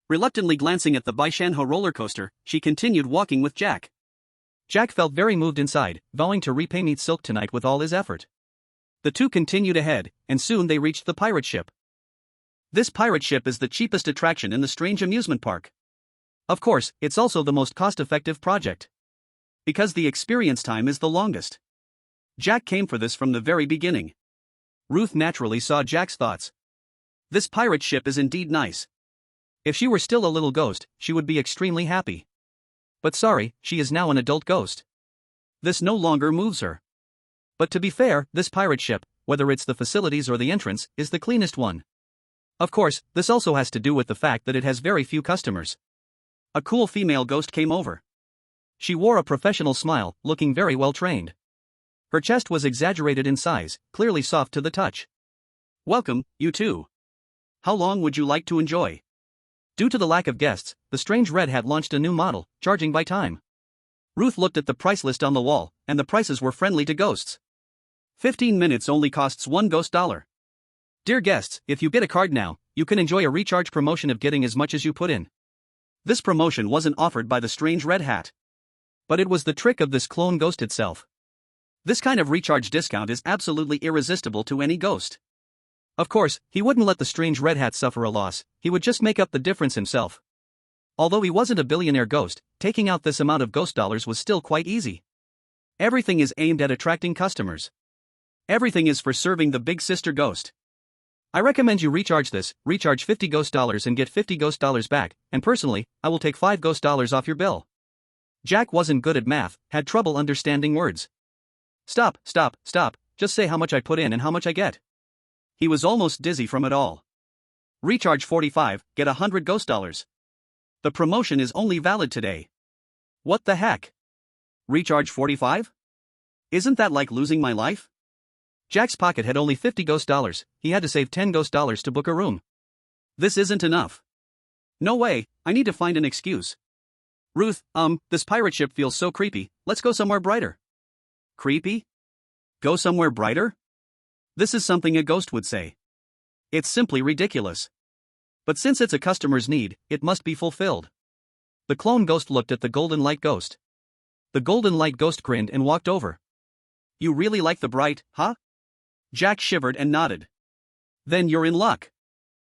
Reluctantly glancing at the Baishanhe roller coaster, she continued walking with Jack. Jack felt very moved inside, vowing to repay Meat Silk tonight with all his effort. The two continued ahead, and soon they reached the pirate ship. This pirate ship is the cheapest attraction in the strange amusement park. Of course, it's also the most cost-effective project. Because the experience time is the longest. Jack came for this from the very beginning. Ruth naturally saw Jack's thoughts. This pirate ship is indeed nice. If she were still a little ghost, she would be extremely happy. But sorry, she is now an adult ghost. This no longer moves her. But to be fair, this pirate ship, whether it's the facilities or the entrance, is the cleanest one. Of course, this also has to do with the fact that it has very few customers. A cool female ghost came over. She wore a professional smile, looking very well trained. Her chest was exaggerated in size, clearly soft to the touch. Welcome, you two. How long would you like to enjoy? Due to the lack of guests, the strange red hat launched a new model, charging by time. Ruth looked at the price list on the wall, and the prices were friendly to ghosts. 15 minutes only costs $1 ghost. Dear guests, if you get a card now, you can enjoy a recharge promotion of getting as much as you put in. This promotion wasn't offered by the strange red hat. But it was the trick of this clone ghost itself. This kind of recharge discount is absolutely irresistible to any ghost. Of course, he wouldn't let the strange red hat suffer a loss, he would just make up the difference himself. Although he wasn't a billionaire ghost, taking out this amount of ghost dollars was still quite easy. Everything is aimed at attracting customers. Everything is for serving the big sister ghost. I recommend you recharge this, recharge $50 ghost and get $50 ghost back, and personally, I will take $5 ghost off your bill. Jack wasn't good at math, had trouble understanding words. Stop, just say how much I put in and how much I get. He was almost dizzy from it all. Recharge 45, get $100 ghost. The promotion is only valid today. What the heck? Recharge 45? Isn't that like losing my life? Jack's pocket had only $50 ghost, he had to save $10 ghost to book a room. This isn't enough. No way, I need to find an excuse. Ruth, this pirate ship feels so creepy, let's go somewhere brighter. Creepy? Go somewhere brighter? This is something a ghost would say. It's simply ridiculous. But since it's a customer's need, it must be fulfilled. The clone ghost looked at the golden light ghost. The golden light ghost grinned and walked over. You really like the bright, huh? Jack shivered and nodded. Then you're in luck.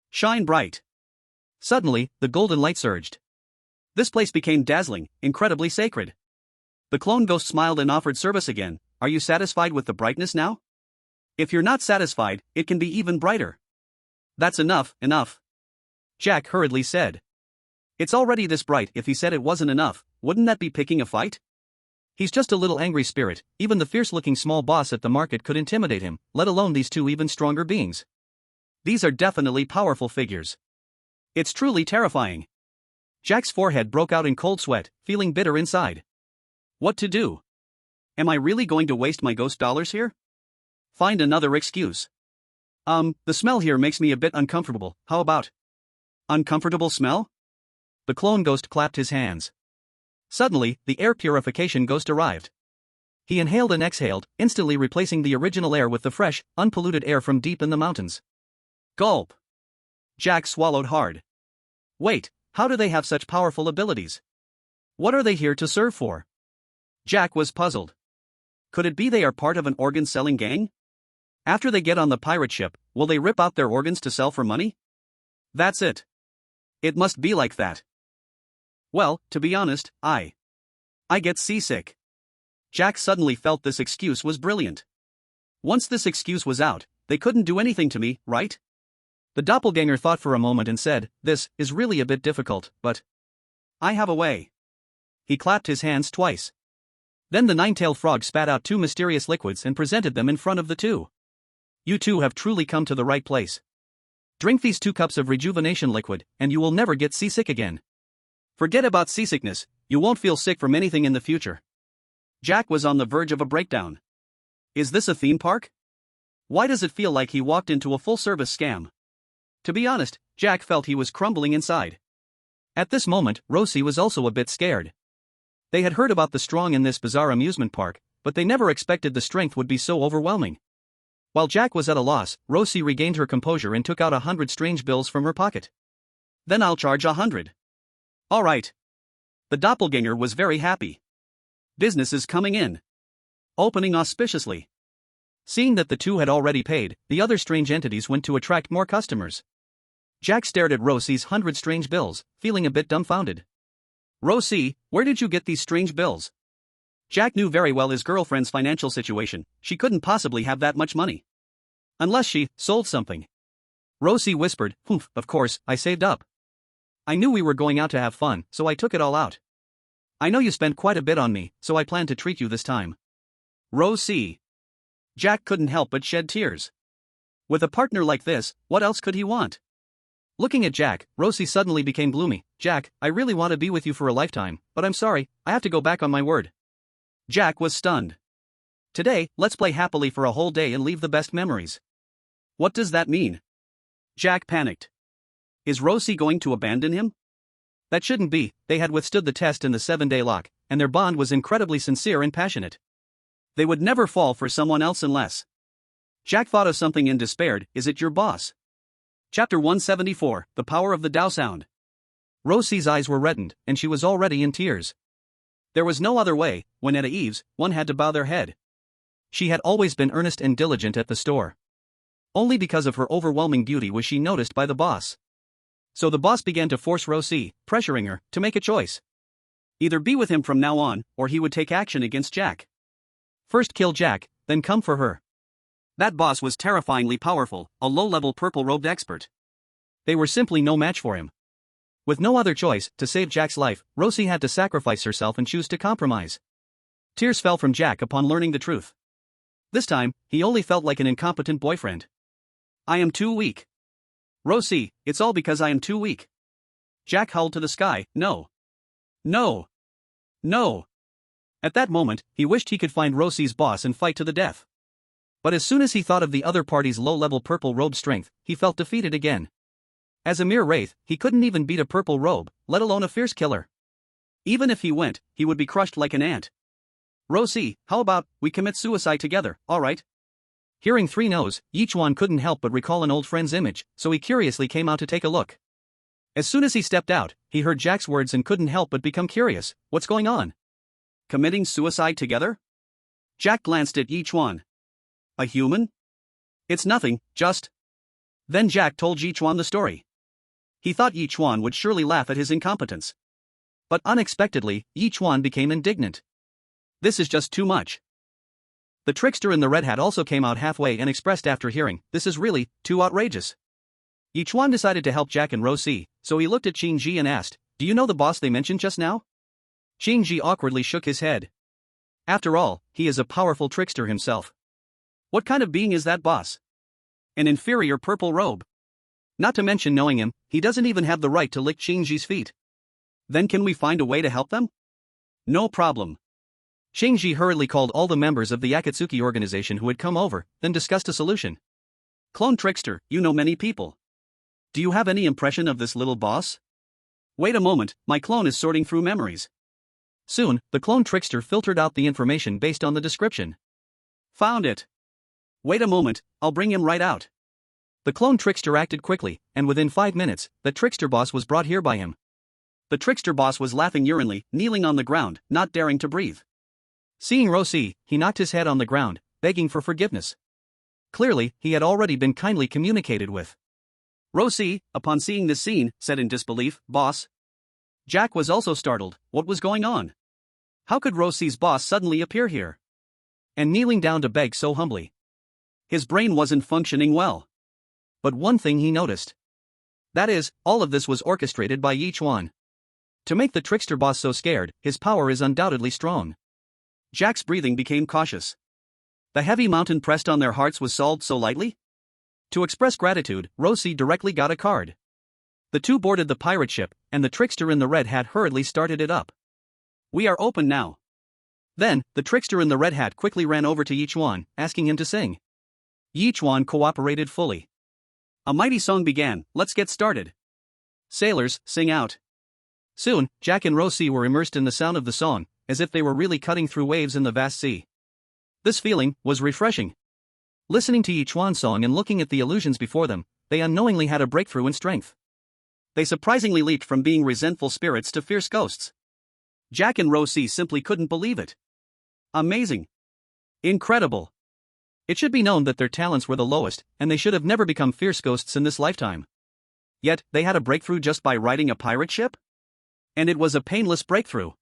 Shine bright. Suddenly, the golden light surged. This place became dazzling, incredibly sacred. The clone ghost smiled and offered service again. Are you satisfied with the brightness now? If you're not satisfied, it can be even brighter. That's enough. Jack hurriedly said. It's already this bright. If he said it wasn't enough, wouldn't that be picking a fight? He's just a little angry spirit, even the fierce-looking small boss at the market could intimidate him, let alone these two even stronger beings. These are definitely powerful figures. It's truly terrifying. Jack's forehead broke out in cold sweat, feeling bitter inside. What to do? Am I really going to waste my ghost dollars here? Find another excuse. The smell here makes me a bit uncomfortable, how about? Uncomfortable smell? The clone ghost clapped his hands. Suddenly, the air purification ghost arrived. He inhaled and exhaled, instantly replacing the original air with the fresh, unpolluted air from deep in the mountains. Gulp. Jack swallowed hard. Wait, how do they have such powerful abilities? What are they here to serve for? Jack was puzzled. Could it be they are part of an organ-selling gang? After they get on the pirate ship, will they rip out their organs to sell for money? That's it. It must be like that. Well, to be honest, I get seasick. Jack suddenly felt this excuse was brilliant. Once this excuse was out, they couldn't do anything to me, right? The doppelganger thought for a moment and said, "This is really a bit difficult, but I have a way." He clapped his hands twice. Then the nine-tailed frog spat out two mysterious liquids and presented them in front of the two. "You two have truly come to the right place. Drink these 2 cups of rejuvenation liquid, and you will never get seasick again. Forget about seasickness, you won't feel sick from anything in the future." Jack was on the verge of a breakdown. Is this a theme park? Why does it feel like he walked into a full-service scam? To be honest, Jack felt he was crumbling inside. At this moment, Rosie was also a bit scared. They had heard about the strong in this bizarre amusement park, but they never expected the strength would be so overwhelming. While Jack was at a loss, Rosie regained her composure and took out 100 strange bills from her pocket. "Then I'll charge 100. All right." The doppelganger was very happy. Business is coming in. Opening auspiciously. Seeing that the two had already paid, the other strange entities went to attract more customers. Jack stared at Rosie's 100 strange bills, feeling a bit dumbfounded. "Rosie, where did you get these strange bills?" Jack knew very well his girlfriend's financial situation. She couldn't possibly have that much money. Unless she sold something. Rosie whispered, "Humph, of course, I saved up. I knew we were going out to have fun, so I took it all out. I know you spent quite a bit on me, so I plan to treat you this time." Rosie. Jack couldn't help but shed tears. With a partner like this, what else could he want? Looking at Jack, Rosie suddenly became gloomy. "Jack, I really want to be with you for a lifetime, but I'm sorry, I have to go back on my word." Jack was stunned. "Today, let's play happily for a whole day and leave the best memories." What does that mean? Jack panicked. Is Rosie going to abandon him? That shouldn't be. They had withstood the test in the 7-day lock, and their bond was incredibly sincere and passionate. They would never fall for someone else unless. Jack thought of something and despaired. Is it your boss? Chapter 174, The Power of the Dao Sound. Rosie's eyes were reddened, and she was already in tears. There was no other way. When at ease, one had to bow their head. She had always been earnest and diligent at the store. Only because of her overwhelming beauty was she noticed by the boss. So the boss began to force Rosie, pressuring her to make a choice. Either be with him from now on, or he would take action against Jack. First kill Jack, then come for her. That boss was terrifyingly powerful, a low-level purple-robed expert. They were simply no match for him. With no other choice, to save Jack's life, Rosie had to sacrifice herself and choose to compromise. Tears fell from Jack upon learning the truth. This time, he only felt like an incompetent boyfriend. "I am too weak. Rosie, it's all because I am too weak." Jack howled to the sky, "No. No. No." At that moment, he wished he could find Rosie's boss and fight to the death. But as soon as he thought of the other party's low-level purple robe strength, he felt defeated again. As a mere wraith, he couldn't even beat a purple robe, let alone a fierce killer. Even if he went, he would be crushed like an ant. "Rosie, how about we commit suicide together, all right?" Hearing 3 no's, Yichuan couldn't help but recall an old friend's image, so he curiously came out to take a look. As soon as he stepped out, he heard Jack's words and couldn't help but become curious. What's going on? Committing suicide together? Jack glanced at Ye Chuan. A human? It's nothing, just. Then Jack told Ye Chuan the story. He thought Ye Chuan would surely laugh at his incompetence. But unexpectedly, Ye Chuan became indignant. This is just too much. The trickster in the red hat also came out halfway and expressed after hearing, "This is really too outrageous." Ye Chuan decided to help Jack and Rosie, so he looked at Shen Zhiyan and asked, "Do you know the boss they mentioned just now?" Shen Zhiyan awkwardly shook his head. After all, he is a powerful trickster himself. What kind of being is that boss? An inferior purple robe. Not to mention knowing him, he doesn't even have the right to lick Shen Zhiyan's feet. Then can we find a way to help them? No problem. Shen Zhiyan hurriedly called all the members of the Akatsuki organization who had come over, then discussed a solution. "Clone trickster, you know many people. Do you have any impression of this little boss?" "Wait a moment, my clone is sorting through memories." Soon, the clone trickster filtered out the information based on the description. "Found it. Wait a moment, I'll bring him right out." The clone trickster acted quickly, and within 5 minutes, the trickster boss was brought here by him. The trickster boss was laughing urinatingly, kneeling on the ground, not daring to breathe. Seeing Rosie, he knocked his head on the ground, begging for forgiveness. Clearly, he had already been kindly communicated with. Rosie, upon seeing this scene, said in disbelief, "Boss." Jack was also startled. What was going on? How could Rossi's boss suddenly appear here? And kneeling down to beg so humbly. His brain wasn't functioning well. But one thing he noticed. That is, all of this was orchestrated by Ye Chuan. To make the trickster boss so scared, his power is undoubtedly strong. Jack's breathing became cautious. The heavy mountain pressed on their hearts was solved so lightly? To express gratitude, Rossi directly got a card. The two boarded the pirate ship, and the trickster in the red hat hurriedly started it up. We are open now. Then, the trickster in the red hat quickly ran over to Yichuan, asking him to sing. Yichuan cooperated fully. A mighty song began. Let's get started. Sailors, sing out. Soon, Jack and Rossi were immersed in the sound of the song, as if they were really cutting through waves in the vast sea. This feeling was refreshing. Listening to Yichuan's song and looking at the illusions before them, they unknowingly had a breakthrough in strength. They surprisingly leaped from being resentful spirits to fierce ghosts. Jack and Rossi simply couldn't believe it. Amazing. Incredible. It should be known that their talents were the lowest, and they should have never become fierce ghosts in this lifetime. Yet, they had a breakthrough just by riding a pirate ship? And it was a painless breakthrough.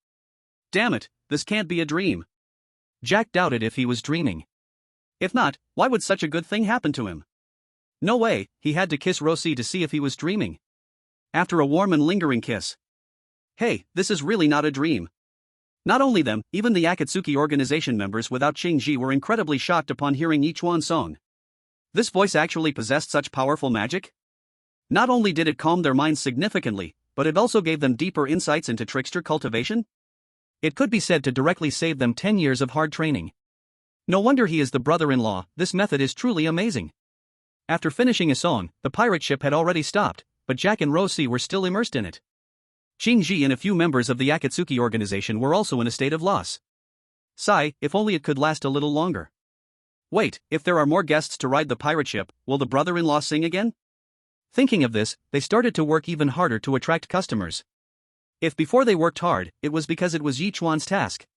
Damn it, this can't be a dream. Jack doubted if he was dreaming. If not, why would such a good thing happen to him? No way, he had to kiss Rossi to see if he was dreaming. After a warm and lingering kiss. Hey, this is really not a dream. Not only them, even the Akatsuki organization members without Qingji were incredibly shocked upon hearing Yichuan's song. This voice actually possessed such powerful magic? Not only did it calm their minds significantly, but it also gave them deeper insights into trickster cultivation? It could be said to directly save them 10 years of hard training. No wonder he is the brother-in-law, this method is truly amazing. After finishing a song, the pirate ship had already stopped, but Jack and Rossi were still immersed in it. Qingji and a few members of the Akatsuki organization were also in a state of loss. Sigh, if only it could last a little longer. Wait, if there are more guests to ride the pirate ship, will the brother-in-law sing again? Thinking of this, they started to work even harder to attract customers. If before they worked hard, it was because it was Yichuan's task.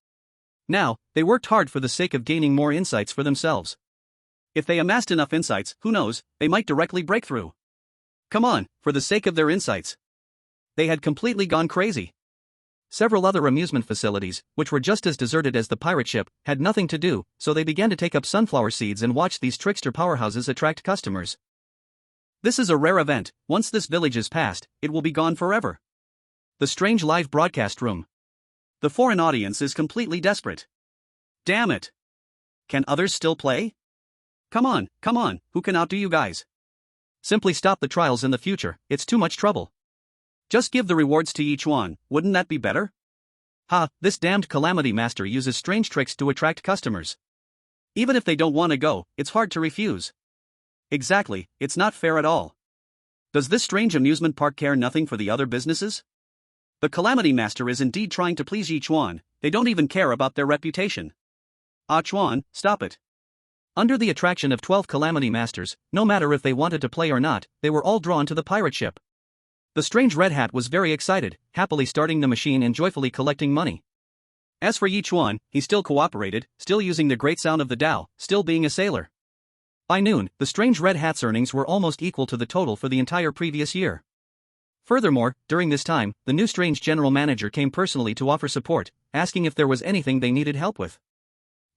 Now, they worked hard for the sake of gaining more insights for themselves. If they amassed enough insights, who knows, they might directly break through. Come on, for the sake of their insights. They had completely gone crazy. Several other amusement facilities, which were just as deserted as the pirate ship, had nothing to do, so they began to take up sunflower seeds and watch these trickster powerhouses attract customers. This is a rare event. Once this village is past, it will be gone forever. The strange live broadcast room. The foreign audience is completely desperate. Damn it. Can others still play? Come on, who can outdo you guys? Simply stop the trials in the future, it's too much trouble. Just give the rewards to Ye Chuan, wouldn't that be better? Ha, this damned calamity master uses strange tricks to attract customers. Even if they don't want to go, it's hard to refuse. Exactly, it's not fair at all. Does this strange amusement park care nothing for the other businesses? The calamity master is indeed trying to please Ye Chuan, they don't even care about their reputation. Ah Chuan, stop it. Under the attraction of 12 calamity masters, no matter if they wanted to play or not, they were all drawn to the pirate ship. The strange red hat was very excited, happily starting the machine and joyfully collecting money. As for Ye Chuan, he still cooperated, still using the great sound of the Tao, still being a sailor. By noon, the strange red hat's earnings were almost equal to the total for the entire previous year. Furthermore, during this time, the new strange general manager came personally to offer support, asking if there was anything they needed help with.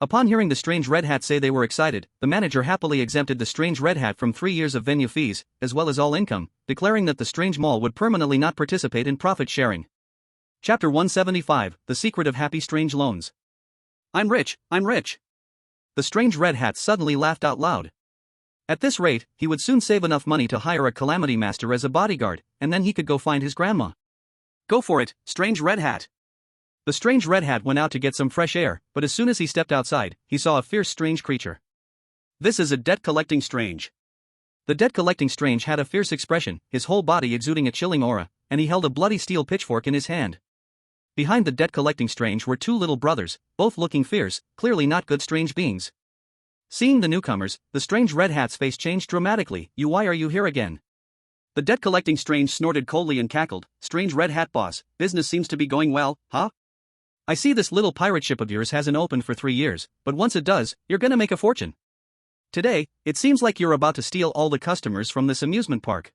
Upon hearing the strange red hat say they were excited, the manager happily exempted the strange red hat from 3 years of venue fees, as well as all income, declaring that the strange mall would permanently not participate in profit sharing. Chapter 175, The Secret of Happy Strange Loans. I'm rich. The strange red hat suddenly laughed out loud. At this rate, he would soon save enough money to hire a calamity master as a bodyguard, and then he could go find his grandma. Go for it, strange red hat. The strange red hat went out to get some fresh air, but as soon as he stepped outside, he saw a fierce strange creature. This is a debt-collecting strange. The debt-collecting strange had a fierce expression, his whole body exuding a chilling aura, and he held a bloody steel pitchfork in his hand. Behind the debt-collecting strange were 2 little brothers, both looking fierce, clearly not good strange beings. Seeing the newcomers, the strange red hat's face changed dramatically. Why are you here again? The debt-collecting strange snorted coldly and cackled. Strange red hat boss, business seems to be going well, huh? I see this little pirate ship of yours hasn't opened for 3 years, but once it does, you're gonna make a fortune. Today, it seems like you're about to steal all the customers from this amusement park.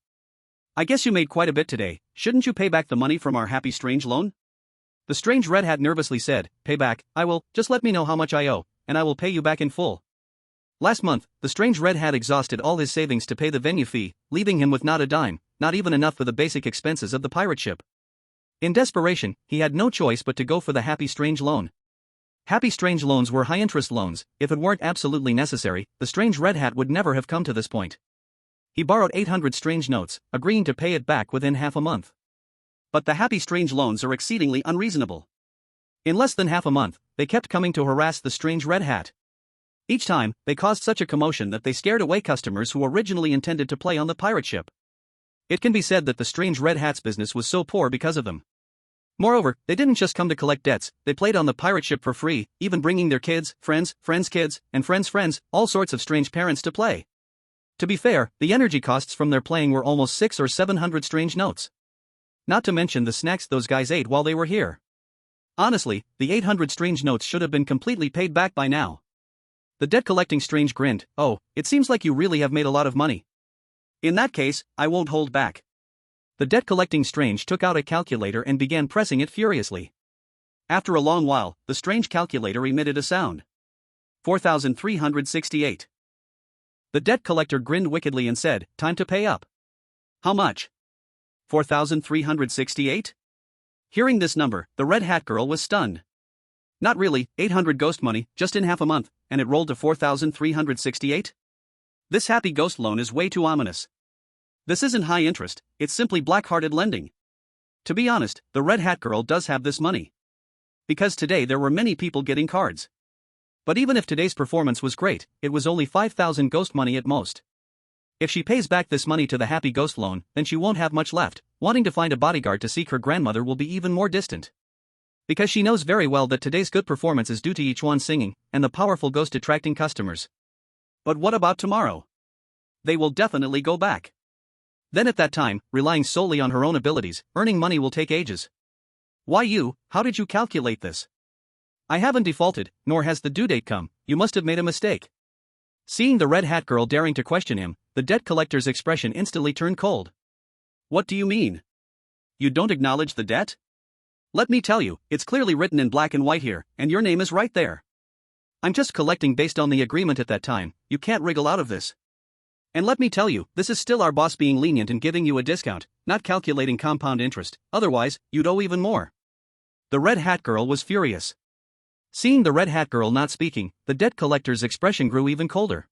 I guess you made quite a bit today, shouldn't you pay back the money from our happy strange loan? The strange red hat nervously said, "Pay back, I will, just let me know how much I owe, and I will pay you back in full." Last month, the strange red hat exhausted all his savings to pay the venue fee, leaving him with not a dime, not even enough for the basic expenses of the pirate ship. In desperation, he had no choice but to go for the Happy Strange loan. Happy Strange loans were high-interest loans. If it weren't absolutely necessary, the strange red hat would never have come to this point. He borrowed 800 strange notes, agreeing to pay it back within half a month. But the Happy Strange loans are exceedingly unreasonable. In less than half a month, they kept coming to harass the strange red hat. Each time, they caused such a commotion that they scared away customers who originally intended to play on the pirate ship. It can be said that the strange red hat's business was so poor because of them. Moreover, they didn't just come to collect debts, they played on the pirate ship for free, even bringing their kids, friends, friends' kids, and friends' friends, all sorts of strange parents to play. To be fair, the energy costs from their playing were almost 600 or 700 strange notes. Not to mention the snacks those guys ate while they were here. Honestly, the 800 strange notes should have been completely paid back by now. The debt-collecting strange grinned, "Oh, it seems like you really have made a lot of money. In that case, I won't hold back." The debt-collecting strange took out a calculator and began pressing it furiously. After a long while, the strange calculator emitted a sound. 4,368. The debt collector grinned wickedly and said, "Time to pay up." "How much?" 4,368? Hearing this number, the red hat girl was stunned. Not really, 800 ghost money, just in half a month, and it rolled to 4,368? This happy ghost loan is way too ominous. This isn't high interest, it's simply black-hearted lending. To be honest, the red hat girl does have this money. Because today there were many people getting cards. But even if today's performance was great, it was only 5,000 ghost money at most. If she pays back this money to the happy ghost loan, then she won't have much left. Wanting to find a bodyguard to seek her grandmother will be even more distant. Because she knows very well that today's good performance is due to Ye Chuan singing, and the powerful ghost attracting customers. But what about tomorrow? They will definitely go back. Then at that time, relying solely on her own abilities, earning money will take ages. "Why you, how did you calculate this?" "I haven't defaulted, nor has the due date come, you must have made a mistake." Seeing the red hat girl daring to question him, the debt collector's expression instantly turned cold. "What do you mean? You don't acknowledge the debt? Let me tell you, it's clearly written in black and white here, and your name is right there. I'm just collecting based on the agreement at that time, you can't wriggle out of this. And let me tell you, this is still our boss being lenient and giving you a discount, not calculating compound interest, otherwise, you'd owe even more." The red hat girl was furious. Seeing the red hat girl not speaking, the debt collector's expression grew even colder.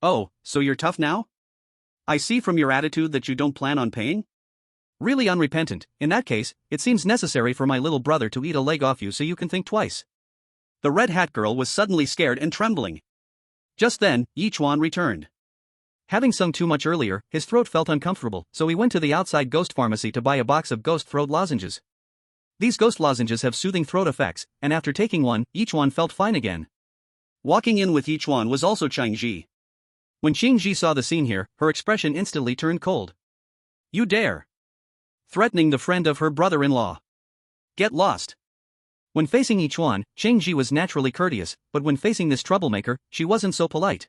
"Oh, so you're tough now? I see from your attitude that you don't plan on paying? Really unrepentant. In that case, it seems necessary for my little brother to eat a leg off you so you can think twice." The red hat girl was suddenly scared and trembling. Just then, Yichuan returned. Having sung too much earlier, his throat felt uncomfortable, so he went to the outside ghost pharmacy to buy a box of ghost throat lozenges. These ghost lozenges have soothing throat effects, and after taking one, Yichuan felt fine again. Walking in with Yichuan was also Changji. When Changji saw the scene here, her expression instantly turned cold. "You dare!" Threatening the friend of her brother-in-law. "Get lost!" When facing Yichuan, Changji was naturally courteous, but when facing this troublemaker, she wasn't so polite.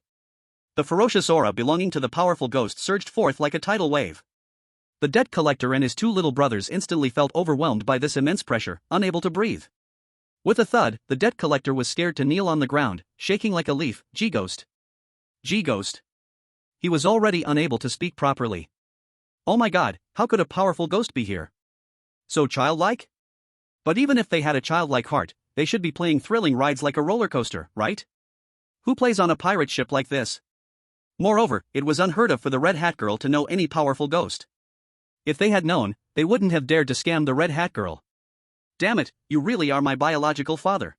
The ferocious aura belonging to the powerful ghost surged forth like a tidal wave. The debt collector and his two little brothers instantly felt overwhelmed by this immense pressure, unable to breathe. With a thud, the debt collector was scared to kneel on the ground, shaking like a leaf. "G-ghost. G-ghost." He was already unable to speak properly. Oh my god, how could a powerful ghost be here? So childlike? But even if they had a childlike heart, they should be playing thrilling rides like a roller coaster, right? Who plays on a pirate ship like this? Moreover, it was unheard of for the red hat girl to know any powerful ghost. If they had known, they wouldn't have dared to scam the red hat girl. Damn it, you really are my biological father.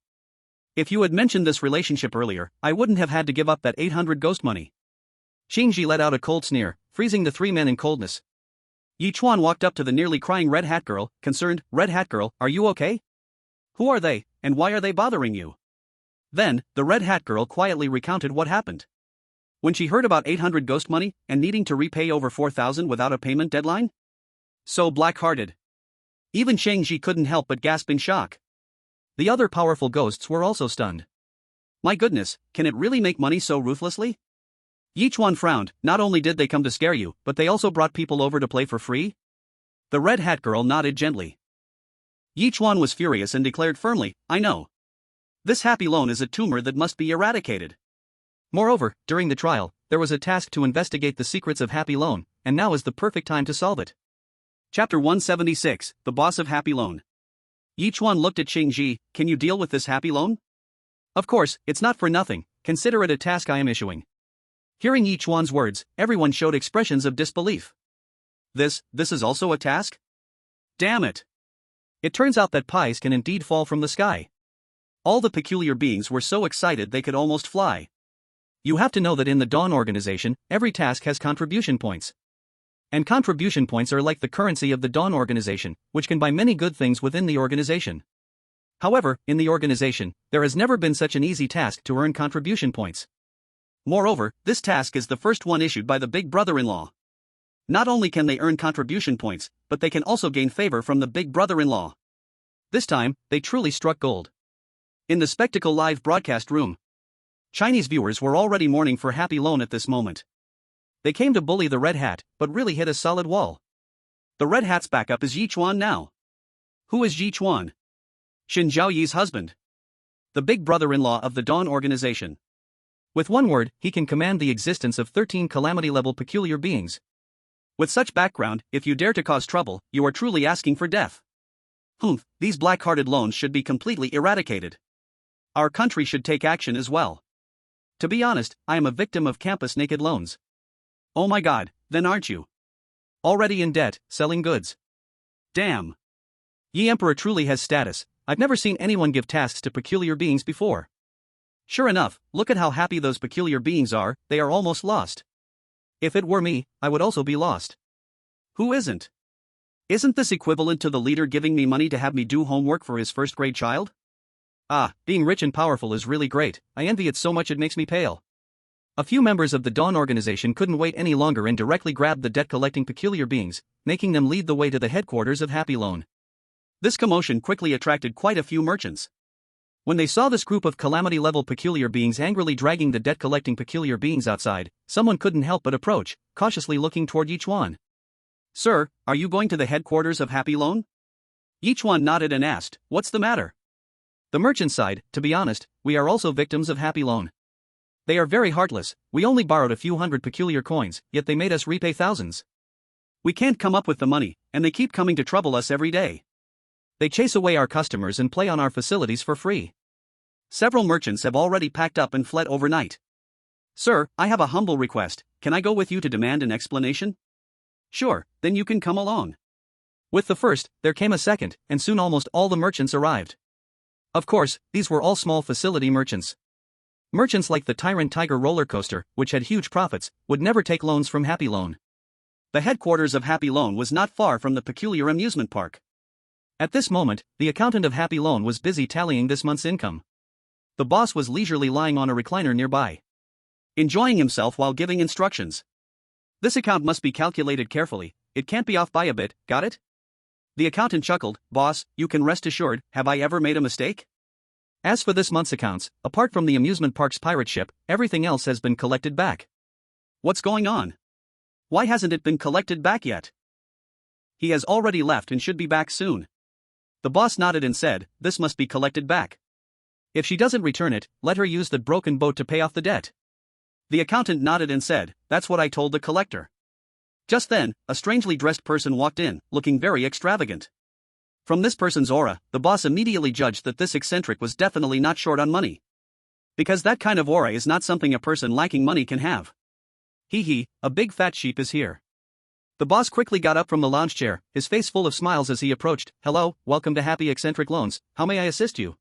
If you had mentioned this relationship earlier, I wouldn't have had to give up that 800 ghost money. Xingji let out a cold sneer, freezing the three men in coldness. Yichuan walked up to the nearly crying red hat girl, concerned. "Red hat girl, are you okay? Who are they, and why are they bothering you?" Then, the red hat girl quietly recounted what happened. When she heard about 800 ghost money, and needing to repay over 4,000 without a payment deadline? So black-hearted. Even Changji couldn't help but gasp in shock. The other powerful ghosts were also stunned. My goodness, can it really make money so ruthlessly? Yichuan frowned. Not only did they come to scare you, but they also brought people over to play for free? The red hat girl nodded gently. Ye Chuan was furious and declared firmly, I know. This happy loan is a tumor that must be eradicated. Moreover, during the trial, there was a task to investigate the secrets of Happy Loan, and now is the perfect time to solve it. Chapter 176, The Boss of Happy Loan. Ye Chuan looked at Xing Ji, can you deal with this happy loan? Of course, it's not for nothing, consider it a task I am issuing. Hearing Ye Chuan's words, everyone showed expressions of disbelief. This is also a task? Damn it! It turns out that pies can indeed fall from the sky. All the peculiar beings were so excited they could almost fly. You have to know that in the Dawn organization, every task has contribution points. And contribution points are like the currency of the Dawn organization, which can buy many good things within the organization. However, in the organization, there has never been such an easy task to earn contribution points. Moreover, this task is the first one issued by the big brother-in-law. Not only can they earn contribution points, but they can also gain favor from the big brother-in-law. This time, they truly struck gold. In the Spectacle Live broadcast room, Chinese viewers were already mourning for Happy Loan at this moment. They came to bully the Red Hat, but really hit a solid wall. The Red Hat's backup is Ye Chuan now. Who is Ye Chuan? Shen Zhaoyi's husband. The big brother-in-law of the Dawn organization. With one word, he can command the existence of 13 calamity-level peculiar beings. With such background, if you dare to cause trouble, you are truly asking for death. These black-hearted loans should be completely eradicated. Our country should take action as well. To be honest, I am a victim of campus naked loans. Oh my god, then aren't you? Already in debt, selling goods. Damn. Ye Emperor truly has status. I've never seen anyone give tasks to peculiar beings before. Sure enough, look at how happy those peculiar beings are, they are almost lost. If it were me, I would also be lost. Who isn't? Isn't this equivalent to the leader giving me money to have me do homework for his first-grade child? Being rich and powerful is really great, I envy it so much it makes me pale. A few members of the Dawn organization couldn't wait any longer and directly grabbed the debt-collecting peculiar beings, making them lead the way to the headquarters of Happy Loan. This commotion quickly attracted quite a few merchants. When they saw this group of calamity-level peculiar beings angrily dragging the debt-collecting peculiar beings outside, someone couldn't help but approach, cautiously looking toward Ye Chuan. Sir, are you going to the headquarters of Happy Loan? Ye Chuan nodded and asked, what's the matter? The merchant sighed, to be honest, we are also victims of Happy Loan. They are very heartless, we only borrowed a few hundred peculiar coins, yet they made us repay thousands. We can't come up with the money, and they keep coming to trouble us every day. They chase away our customers and play on our facilities for free. Several merchants have already packed up and fled overnight. Sir, I have a humble request, can I go with you to demand an explanation? Sure, then you can come along. With the first, there came a second, and soon almost all the merchants arrived. Of course, these were all small facility merchants. Merchants like the Tyrant Tiger roller coaster, which had huge profits, would never take loans from Happy Loan. The headquarters of Happy Loan was not far from the peculiar amusement park. At this moment, the accountant of Happy Loan was busy tallying this month's income. The boss was leisurely lying on a recliner nearby, enjoying himself while giving instructions. This account must be calculated carefully, it can't be off by a bit, got it? The accountant chuckled, boss, you can rest assured, have I ever made a mistake? As for this month's accounts, apart from the amusement park's pirate ship, everything else has been collected back. What's going on? Why hasn't it been collected back yet? He has already left and should be back soon. The boss nodded and said, this must be collected back. If she doesn't return it, let her use the broken boat to pay off the debt. The accountant nodded and said, that's what I told the collector. Just then, a strangely dressed person walked in, looking very extravagant. From this person's aura, the boss immediately judged that this eccentric was definitely not short on money. Because that kind of aura is not something a person lacking money can have. A big fat sheep is here. The boss quickly got up from the lounge chair, his face full of smiles as he approached. Hello, welcome to Happy Eccentric Loans, how may I assist you?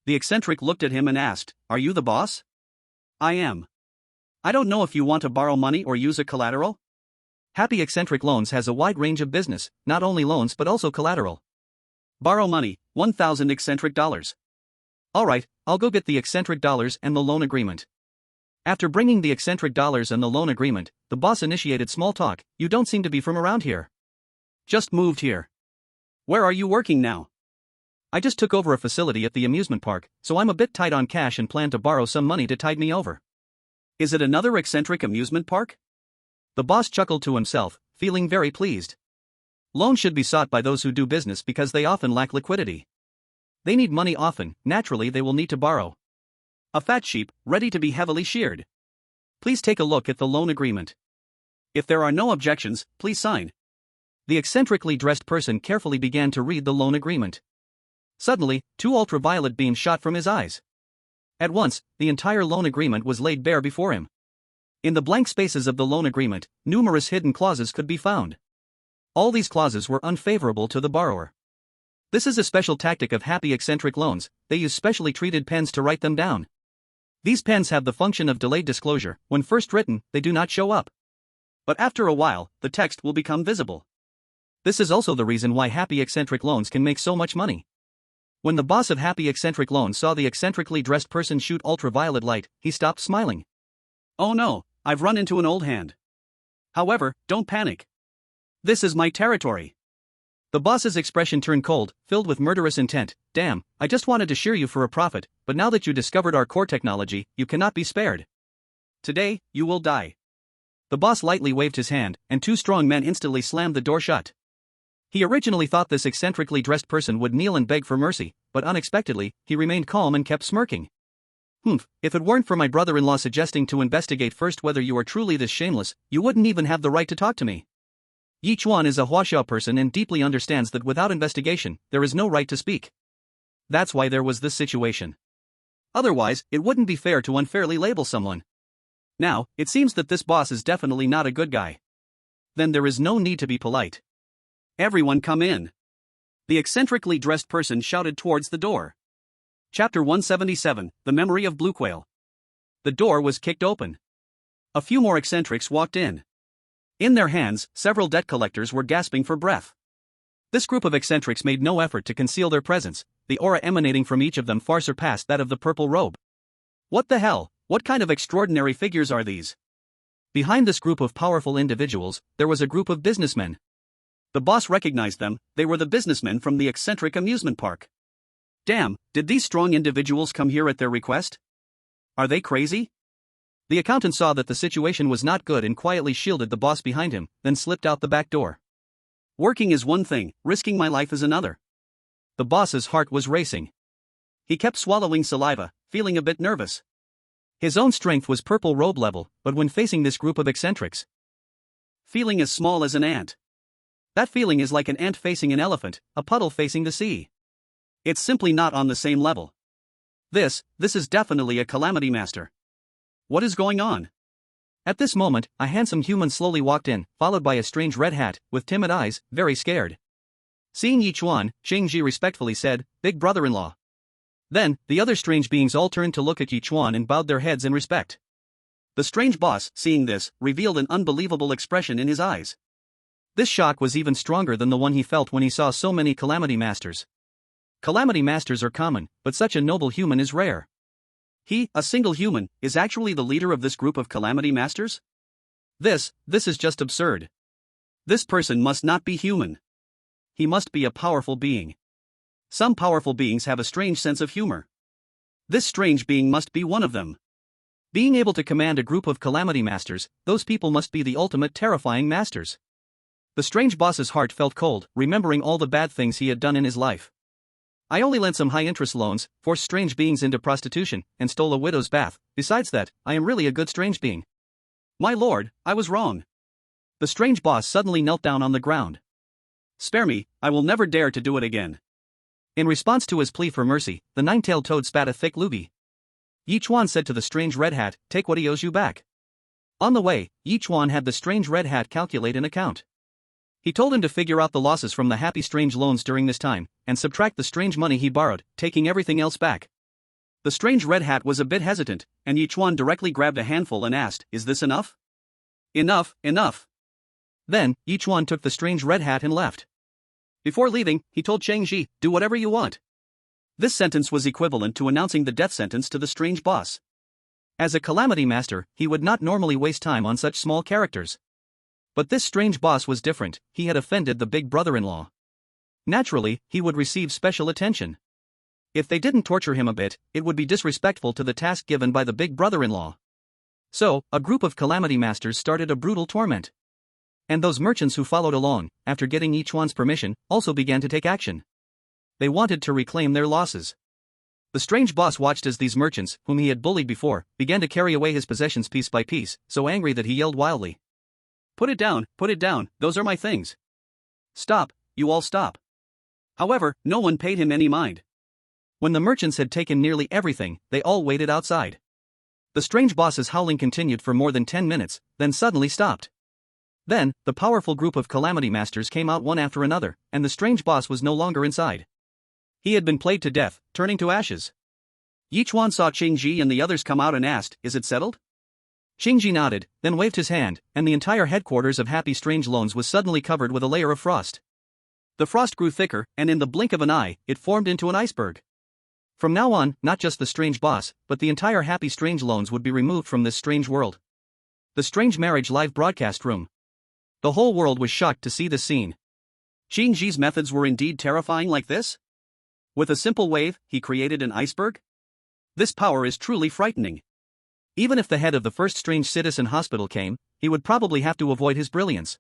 The eccentric looked at him and asked, are you the boss? I am. I don't know if you want to borrow money or use a collateral? Happy Eccentric Loans has a wide range of business, not only loans but also collateral. Borrow money, 1,000 eccentric dollars. Alright, I'll go get the eccentric dollars and the loan agreement. After bringing the eccentric dollars and the loan agreement, the boss initiated small talk. You don't seem to be from around here. Just moved here. Where are you working now? I just took over a facility at the amusement park, so I'm a bit tight on cash and plan to borrow some money to tide me over. Is it another eccentric amusement park? The boss chuckled to himself, feeling very pleased. Loans should be sought by those who do business because they often lack liquidity. They need money often, naturally they will need to borrow. A fat sheep, ready to be heavily sheared. Please take a look at the loan agreement. If there are no objections, please sign. The eccentrically dressed person carefully began to read the loan agreement. Suddenly, 2 ultraviolet beams shot from his eyes. At once, the entire loan agreement was laid bare before him. In the blank spaces of the loan agreement, numerous hidden clauses could be found. All these clauses were unfavorable to the borrower. This is a special tactic of happy eccentric loans, they use specially treated pens to write them down. These pens have the function of delayed disclosure. When first written, they do not show up. But after a while, the text will become visible. This is also the reason why happy eccentric loans can make so much money. When the boss of happy eccentric loans saw the eccentrically dressed person shoot ultraviolet light, he stopped smiling. Oh no, I've run into an old hand. However, don't panic. This is my territory. The boss's expression turned cold, filled with murderous intent. Damn, I just wanted to shear you for a profit, but now that you discovered our core technology, you cannot be spared. Today, you will die. The boss lightly waved his hand, and 2 strong men instantly slammed the door shut. He originally thought this eccentrically dressed person would kneel and beg for mercy, but unexpectedly, he remained calm and kept smirking. If it weren't for my brother-in-law suggesting to investigate first whether you are truly this shameless, you wouldn't even have the right to talk to me. Ye Chuan is a Huaxia person and deeply understands that without investigation, there is no right to speak. That's why there was this situation. Otherwise, it wouldn't be fair to unfairly label someone. Now, it seems that this boss is definitely not a good guy. Then there is no need to be polite. Everyone come in. The eccentrically dressed person shouted towards the door. Chapter 177, The Memory of Blue Quail. The door was kicked open. A few more eccentrics walked in. In their hands, several debt collectors were gasping for breath. This group of eccentrics made no effort to conceal their presence, the aura emanating from each of them far surpassed that of the purple robe. What the hell, what kind of extraordinary figures are these? Behind this group of powerful individuals, there was a group of businessmen. The boss recognized them, they were the businessmen from the eccentric amusement park. Damn, did these strong individuals come here at their request? Are they crazy? The accountant saw that the situation was not good and quietly shielded the boss behind him, then slipped out the back door. Working is one thing, risking my life is another. The boss's heart was racing. He kept swallowing saliva, feeling a bit nervous. His own strength was purple robe level, but when facing this group of eccentrics, feeling as small as an ant. That feeling is like an ant facing an elephant, a puddle facing the sea. It's simply not on the same level. This is definitely a calamity master. What is going on? At this moment, a handsome human slowly walked in, followed by a strange red hat, with timid eyes, very scared. Seeing Ye Chuan, Shen Zhiyan respectfully said, "Big brother-in-law." Then, the other strange beings all turned to look at Ye Chuan and bowed their heads in respect. The strange boss, seeing this, revealed an unbelievable expression in his eyes. This shock was even stronger than the one he felt when he saw so many calamity masters. Calamity masters are common, but such a noble human is rare. He, a single human, is actually the leader of this group of calamity masters? This is just absurd. This person must not be human. He must be a powerful being. Some powerful beings have a strange sense of humor. This strange being must be one of them. Being able to command a group of calamity masters, those people must be the ultimate terrifying masters. The strange boss's heart felt cold, remembering all the bad things he had done in his life. I only lent some high-interest loans, forced strange beings into prostitution, and stole a widow's bath. Besides that, I am really a good strange being. My lord, I was wrong. The strange boss suddenly knelt down on the ground. Spare me, I will never dare to do it again. In response to his plea for mercy, the nine-tailed toad spat a thick loogie. Ye Chuan said to the strange red hat, "Take what he owes you back." On the way, Ye Chuan had the strange red hat calculate an account. He told him to figure out the losses from the happy strange loans during this time, and subtract the strange money he borrowed, taking everything else back. The strange red hat was a bit hesitant, and Ye Chuan directly grabbed a handful and asked, "Is this enough?" "Enough, enough." Then, Ye Chuan took the strange red hat and left. Before leaving, he told Cheng Ji, "Do whatever you want." This sentence was equivalent to announcing the death sentence to the strange boss. As a calamity master, he would not normally waste time on such small characters. But this strange boss was different, he had offended the big brother-in-law. Naturally, he would receive special attention. If they didn't torture him a bit, it would be disrespectful to the task given by the big brother-in-law. So, a group of calamity masters started a brutal torment. And those merchants who followed along, after getting Ye Chuan's permission, also began to take action. They wanted to reclaim their losses. The strange boss watched as these merchants, whom he had bullied before, began to carry away his possessions piece by piece, so angry that he yelled wildly. Put it down, those are my things. Stop, you all stop. However, no one paid him any mind. When the merchants had taken nearly everything, they all waited outside. The strange boss's howling continued for more than 10 minutes, then suddenly stopped. Then, the powerful group of calamity masters came out one after another, and the strange boss was no longer inside. He had been played to death, turning to ashes. Yichuan saw Qingji and the others come out and asked, "Is it settled?" Qingji nodded, then waved his hand, and the entire headquarters of Happy Strange Loans was suddenly covered with a layer of frost. The frost grew thicker, and in the blink of an eye, it formed into an iceberg. From now on, not just the strange boss, but the entire Happy Strange Loans would be removed from this strange world. The Strange Marriage live broadcast room. The whole world was shocked to see this scene. Qingji's methods were indeed terrifying like this? With a simple wave, he created an iceberg? This power is truly frightening. Even if the head of the first strange citizen hospital came, he would probably have to avoid his brilliance.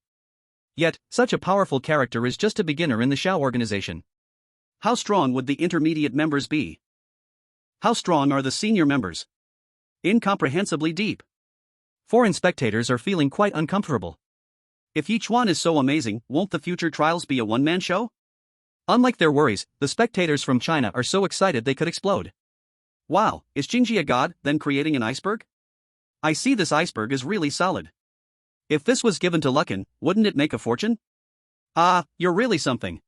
Yet, such a powerful character is just a beginner in the Shao organization. How strong would the intermediate members be? How strong are the senior members? Incomprehensibly deep. Foreign spectators are feeling quite uncomfortable. If Ye Chuan is so amazing, won't the future trials be a one-man show? Unlike their worries, the spectators from China are so excited they could explode. Wow, is Qingji a god, then creating an iceberg? I see this iceberg is really solid. If this was given to Lucan, wouldn't it make a fortune? Ah, you're really something.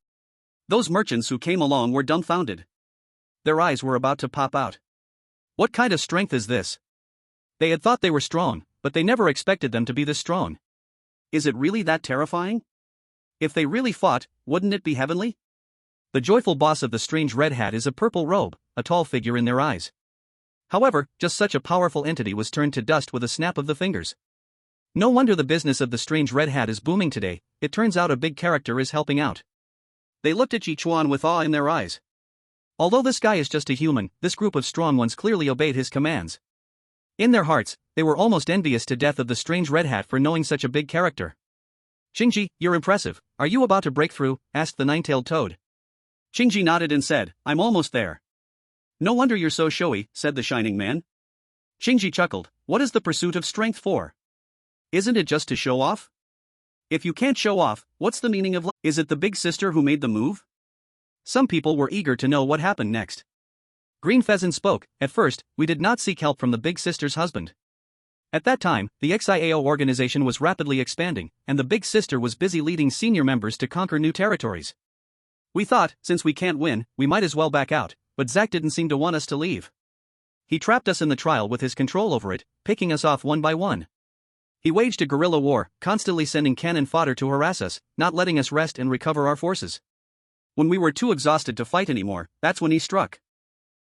Those merchants who came along were dumbfounded. Their eyes were about to pop out. What kind of strength is this? They had thought they were strong, but they never expected them to be this strong. Is it really that terrifying? If they really fought, wouldn't it be heavenly? The joyful boss of the strange red hat is a purple robe, a tall figure in their eyes. However, just such a powerful entity was turned to dust with a snap of the fingers. No wonder the business of the strange red hat is booming today. It turns out a big character is helping out. They looked at Ye Chuan with awe in their eyes. Although this guy is just a human, this group of strong ones clearly obeyed his commands. In their hearts, they were almost envious to death of the strange red hat for knowing such a big character. Qingji, you're impressive. Are you about to break through? Asked the nine-tailed toad. Qingji nodded and said, I'm almost there. No wonder you're so showy, said the shining man. Qingji chuckled, what is the pursuit of strength for? Isn't it just to show off? If you can't show off, what's the meaning of life? Is it the big sister who made the move? Some people were eager to know what happened next. Green Pheasant spoke. At first, we did not seek help from the big sister's husband. At that time, the XIAO organization was rapidly expanding, and the big sister was busy leading senior members to conquer new territories. We thought, since we can't win, we might as well back out, but Zack didn't seem to want us to leave. He trapped us in the trial with his control over it, picking us off one by one. He waged a guerrilla war, constantly sending cannon fodder to harass us, not letting us rest and recover our forces. When we were too exhausted to fight anymore, that's when he struck.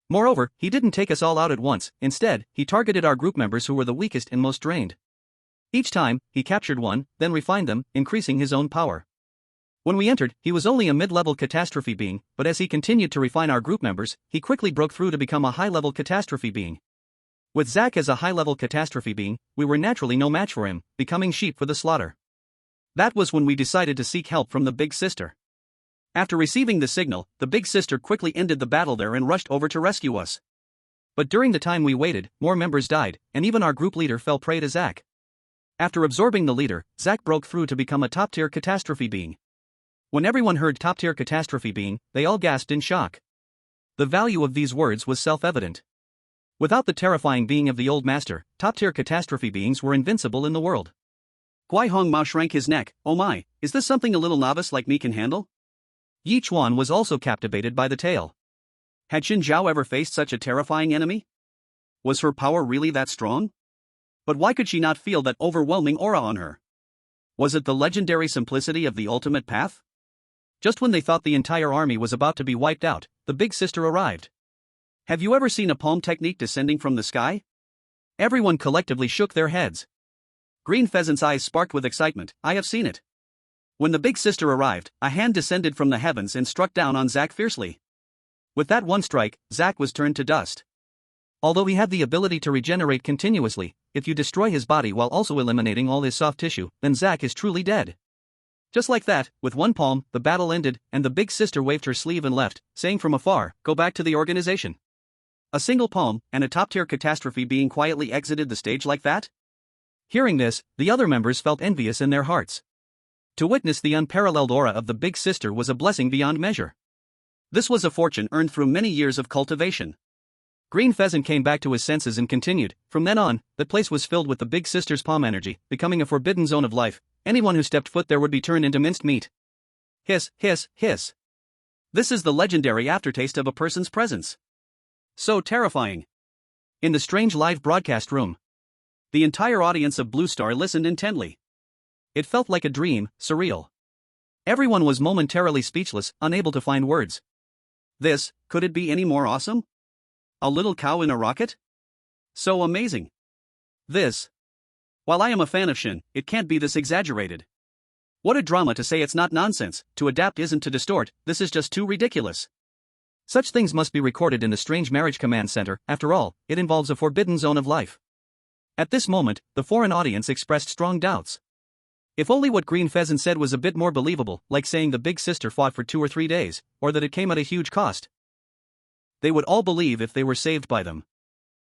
Moreover, he didn't take us all out at once. Instead, he targeted our group members who were the weakest and most drained. Each time, he captured one, then refined them, increasing his own power. When we entered, he was only a mid-level catastrophe being, but as he continued to refine our group members, he quickly broke through to become a high-level catastrophe being. With Zack as a high-level catastrophe being, we were naturally no match for him, becoming sheep for the slaughter. That was when we decided to seek help from the big sister. After receiving the signal, the big sister quickly ended the battle there and rushed over to rescue us. But during the time we waited, more members died, and even our group leader fell prey to Zack. After absorbing the leader, Zack broke through to become a top-tier catastrophe being. When everyone heard top-tier catastrophe being, they all gasped in shock. The value of these words was self-evident. Without the terrifying being of the old master, top-tier catastrophe beings were invincible in the world. Guai Hong Mao shrank his neck. Oh my, is this something a little novice like me can handle? Ye Chuan was also captivated by the tale. Had Shen Zhao ever faced such a terrifying enemy? Was her power really that strong? But why could she not feel that overwhelming aura on her? Was it the legendary simplicity of the ultimate path? Just when they thought the entire army was about to be wiped out, the big sister arrived. Have you ever seen a palm technique descending from the sky? Everyone collectively shook their heads. Green Pheasant's eyes sparked with excitement. I have seen it. When the big sister arrived, a hand descended from the heavens and struck down on Zack fiercely. With that one strike, Zack was turned to dust. Although he had the ability to regenerate continuously, if you destroy his body while also eliminating all his soft tissue, then Zack is truly dead. Just like that, with one palm, the battle ended, and the big sister waved her sleeve and left, saying from afar, "Go back to the organization." A single palm, and a top-tier catastrophe being quietly exited the stage like that? Hearing this, the other members felt envious in their hearts. To witness the unparalleled aura of the big sister was a blessing beyond measure. This was a fortune earned through many years of cultivation. Green Pheasant came back to his senses and continued, "From then on, the place was filled with the big sister's palm energy, becoming a forbidden zone of life. Anyone who stepped foot there would be turned into minced meat." Hiss, hiss, hiss. This is the legendary aftertaste of a person's presence. So terrifying. In the strange live broadcast room, the entire audience of Blue Star listened intently. It felt like a dream, surreal. Everyone was momentarily speechless, unable to find words. Could it be any more awesome? A little cow in a rocket? So amazing. While I am a fan of Shen, it can't be this exaggerated. What a drama to say it's not nonsense, to adapt isn't to distort, this is just too ridiculous. Such things must be recorded in the Strange Marriage Command Center, after all, it involves a forbidden zone of life. At this moment, the foreign audience expressed strong doubts. If only what Green Pheasant said was a bit more believable, like saying the big sister fought for 2 or 3 days, or that it came at a huge cost. They would all believe if they were saved by them.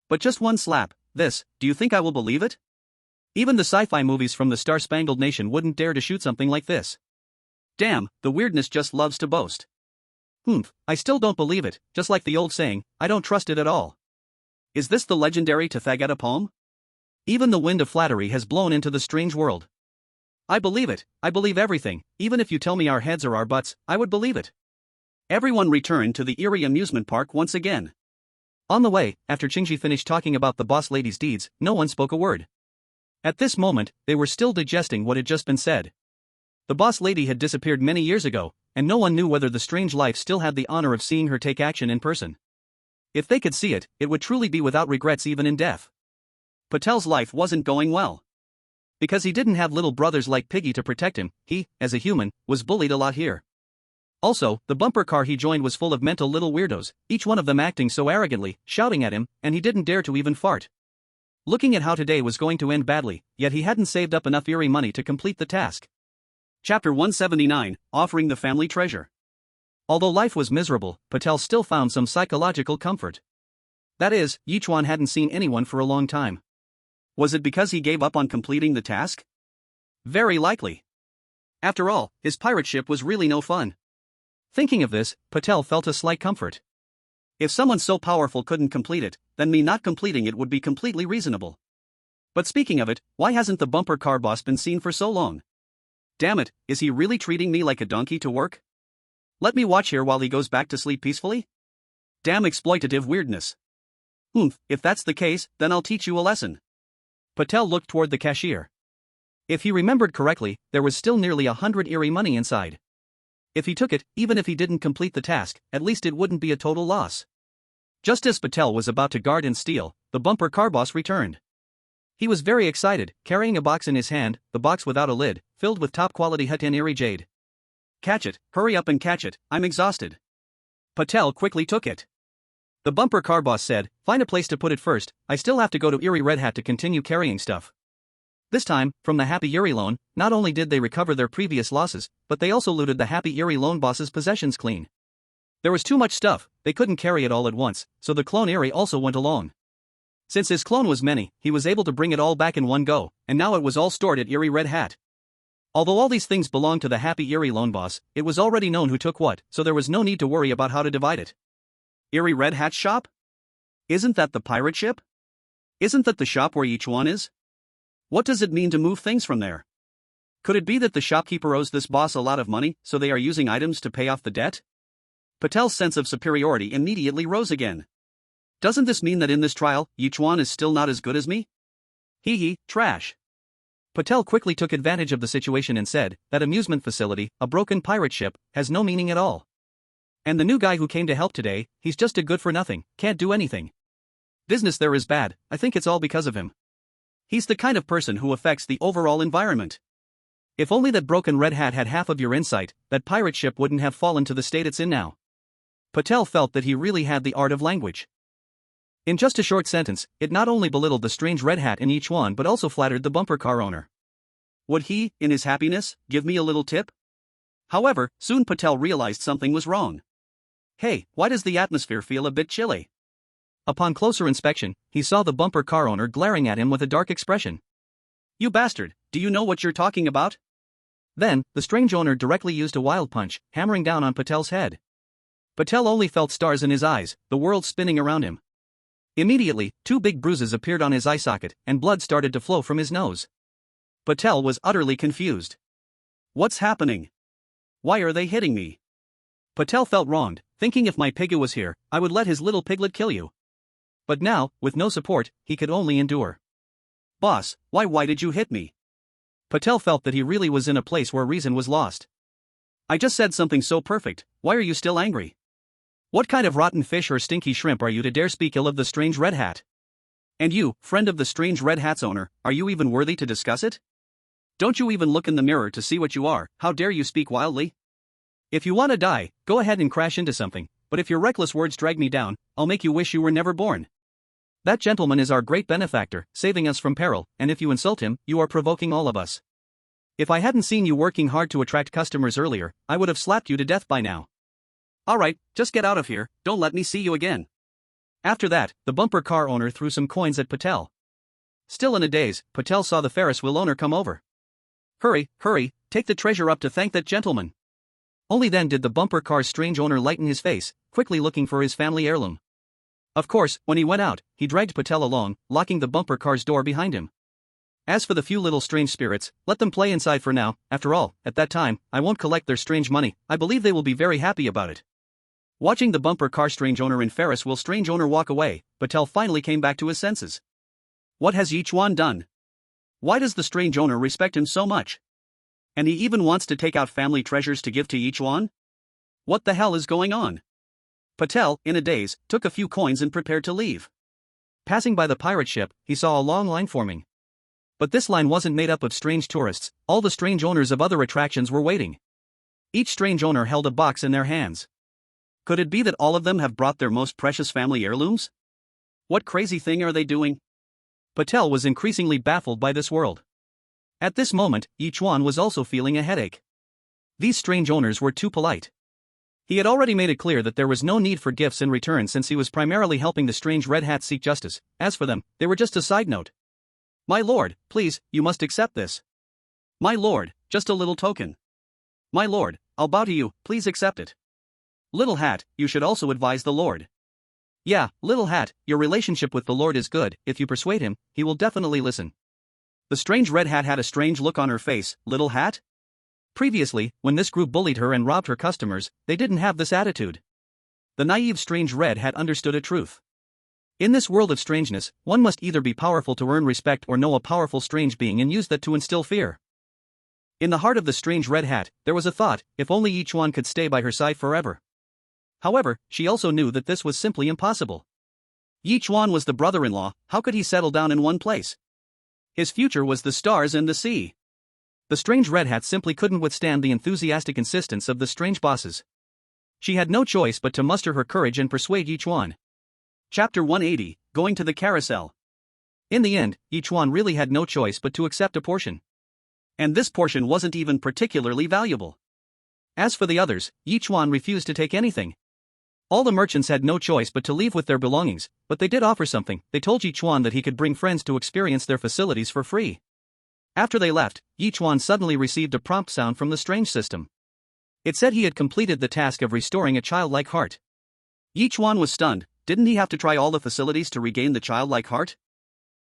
But just one slap, do you think I will believe it? Even the sci-fi movies from the Star-Spangled Nation wouldn't dare to shoot something like this. Damn, the weirdness just loves to boast. I still don't believe it, just like the old saying, I don't trust it at all. Is this the legendary Tathagata palm? Even the wind of flattery has blown into the strange world. I believe it, I believe everything, even if you tell me our heads or our butts, I would believe it. Everyone returned to the Eerie amusement park once again. On the way, after Qingji finished talking about the boss lady's deeds, no one spoke a word. At this moment, they were still digesting what had just been said. The boss lady had disappeared many years ago, and no one knew whether the strange life still had the honor of seeing her take action in person. If they could see it, it would truly be without regrets even in death. Patel's life wasn't going well. Because he didn't have little brothers like Piggy to protect him, he, as a human, was bullied a lot here. Also, the bumper car he joined was full of mental little weirdos, each one of them acting so arrogantly, shouting at him, and he didn't dare to even fart. Looking at how today was going to end badly, yet he hadn't saved up enough Eerie money to complete the task. Chapter 179, Offering the Family Treasure. Although life was miserable, Patel still found some psychological comfort. That is, Yichuan hadn't seen anyone for a long time. Was it because he gave up on completing the task? Very likely. After all, his pirate ship was really no fun. Thinking of this, Patel felt a slight comfort. If someone so powerful couldn't complete it, then me not completing it would be completely reasonable. But speaking of it, why hasn't the bumper car boss been seen for so long? Damn it, is he really treating me like a donkey to work? Let me watch here while he goes back to sleep peacefully? Damn exploitative weirdness. If that's the case, then I'll teach you a lesson. Patel looked toward the cashier. If he remembered correctly, there was still nearly 100 Eerie money inside. If he took it, even if he didn't complete the task, at least it wouldn't be a total loss. Just as Patel was about to guard and steal, the bumper car boss returned. He was very excited, carrying a box in his hand, the box without a lid, filled with top-quality Hutton Eerie jade. Catch it, hurry up and catch it, I'm exhausted. Patel quickly took it. The bumper car boss said, find a place to put it first, I still have to go to Eerie Red Hat to continue carrying stuff. This time, from the Happy Eerie loan, not only did they recover their previous losses, but they also looted the Happy Eerie loan boss's possessions clean. There was too much stuff, they couldn't carry it all at once, so the clone Eerie also went along. Since his clone was many, he was able to bring it all back in one go, and now it was all stored at Eerie Red Hat. Although all these things belonged to the Happy Eerie loan boss, it was already known who took what, so there was no need to worry about how to divide it. Eerie Red Hat shop? Isn't that the pirate ship? Isn't that the shop where Yichuan is? What does it mean to move things from there? Could it be that the shopkeeper owes this boss a lot of money, so they are using items to pay off the debt? Patel's sense of superiority immediately rose again. Doesn't this mean that in this trial, Yichuan is still not as good as me? Hee, trash. Patel quickly took advantage of the situation and said, that amusement facility, a broken pirate ship, has no meaning at all. And the new guy who came to help today, he's just a good-for-nothing, can't do anything. Business there is bad, I think it's all because of him. He's the kind of person who affects the overall environment. If only that broken Red Hat had half of your insight, that pirate ship wouldn't have fallen to the state it's in now. Patel felt that he really had the art of language. In just a short sentence, it not only belittled the strange Red Hat in Yichuan but also flattered the bumper car owner. Would he, in his happiness, give me a little tip? However, soon Patel realized something was wrong. Hey, why does the atmosphere feel a bit chilly? Upon closer inspection, he saw the bumper car owner glaring at him with a dark expression. You bastard, do you know what you're talking about? Then, the strange owner directly used a wild punch, hammering down on Patel's head. Patel only felt stars in his eyes, the world spinning around him. Immediately, 2 big bruises appeared on his eye socket, and blood started to flow from his nose. Patel was utterly confused. What's happening? Why are they hitting me? Patel felt wronged, thinking if my Pigu was here, I would let his little piglet kill you. But now, with no support, he could only endure. Boss, why did you hit me? Patel felt that he really was in a place where reason was lost. I just said something so perfect, why are you still angry? What kind of rotten fish or stinky shrimp are you to dare speak ill of the strange red hat? And you, friend of the strange red hat's owner, are you even worthy to discuss it? Don't you even look in the mirror to see what you are, how dare you speak wildly? If you want to die, go ahead and crash into something, but if your reckless words drag me down, I'll make you wish you were never born. That gentleman is our great benefactor, saving us from peril, and if you insult him, you are provoking all of us. If I hadn't seen you working hard to attract customers earlier, I would have slapped you to death by now. Alright, just get out of here, don't let me see you again. After that, the bumper car owner threw some coins at Patel. Still in a daze, Patel saw the Ferris wheel owner come over. Hurry, take the treasure up to thank that gentleman. Only then did the bumper car's strange owner lighten his face, quickly looking for his family heirloom. Of course, when he went out, he dragged Patel along, locking the bumper car's door behind him. As for the few little strange spirits, let them play inside for now, after all, at that time, I won't collect their strange money, I believe they will be very happy about it. Watching the bumper car strange owner and Ferris wheel strange owner walk away, Patel finally came back to his senses. What has Ye Chuan done? Why does the strange owner respect him so much? And he even wants to take out family treasures to give to Yichuan? What the hell is going on? Patel, in a daze, took a few coins and prepared to leave. Passing by the pirate ship, he saw a long line forming. But this line wasn't made up of strange tourists, all the strange owners of other attractions were waiting. Each strange owner held a box in their hands. Could it be that all of them have brought their most precious family heirlooms? What crazy thing are they doing? Patel was increasingly baffled by this world. At this moment, Yichuan was also feeling a headache. These strange owners were too polite. He had already made it clear that there was no need for gifts in return since he was primarily helping the strange red hats seek justice. As for them, they were just a side note. My lord, please, you must accept this. My lord, just a little token. My lord, I'll bow to you, please accept it. Little hat, you should also advise the lord. Yeah, little hat, your relationship with the lord is good, if you persuade him, he will definitely listen. The strange red hat had a strange look on her face, little hat? Previously, when this group bullied her and robbed her customers, they didn't have this attitude. The naive strange red had understood a truth. In this world of strangeness, one must either be powerful to earn respect or know a powerful strange being and use that to instill fear. In the heart of the strange red hat, there was a thought, if only Ye Chuan could stay by her side forever. However, she also knew that this was simply impossible. Ye Chuan was the brother-in-law, how could he settle down in one place? His future was the stars and the sea. The strange red hat simply couldn't withstand the enthusiastic insistence of the strange bosses. She had no choice but to muster her courage and persuade Ye Chuan. Chapter 180, Going to the Carousel. In the end, Ye Chuan really had no choice but to accept a portion. And this portion wasn't even particularly valuable. As for the others, Ye Chuan refused to take anything. All the merchants had no choice but to leave with their belongings, but they did offer something. They told Ye Chuan that he could bring friends to experience their facilities for free. After they left, Ye Chuan suddenly received a prompt sound from the strange system. It said he had completed the task of restoring a childlike heart. Ye Chuan was stunned. Didn't he have to try all the facilities to regain the childlike heart?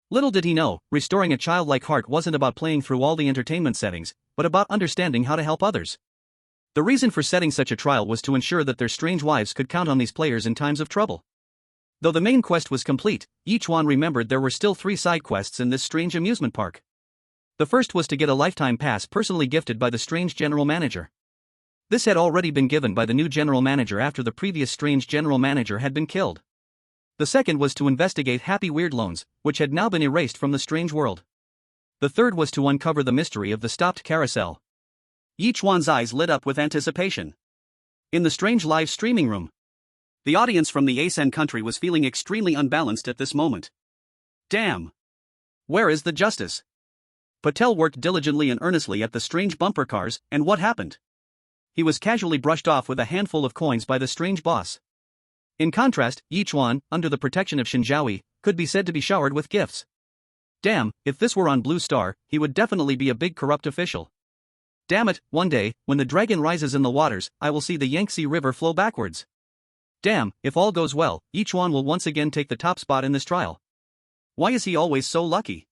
Little did he know, restoring a childlike heart wasn't about playing through all the entertainment settings, but about understanding how to help others. The reason for setting such a trial was to ensure that their strange wives could count on these players in times of trouble. Though the main quest was complete, Ye Chuan remembered there were still 3 side quests in this strange amusement park. The first was to get a lifetime pass personally gifted by the strange general manager. This had already been given by the new general manager after the previous strange general manager had been killed. The second was to investigate Happy Weird loans, which had now been erased from the strange world. The third was to uncover the mystery of the stopped carousel. Ye Chuan's eyes lit up with anticipation. In the strange live streaming room, the audience from the Asen country was feeling extremely unbalanced at this moment. Damn! Where is the justice? Patel worked diligently and earnestly at the strange bumper cars, and what happened? He was casually brushed off with a handful of coins by the strange boss. In contrast, Ye Chuan, under the protection of Shen Zhaoyi, could be said to be showered with gifts. Damn, if this were on Blue Star, he would definitely be a big corrupt official. Damn it, one day, when the dragon rises in the waters, I will see the Yangtze River flow backwards. Damn, if all goes well, Yichuan will once again take the top spot in this trial. Why is he always so lucky?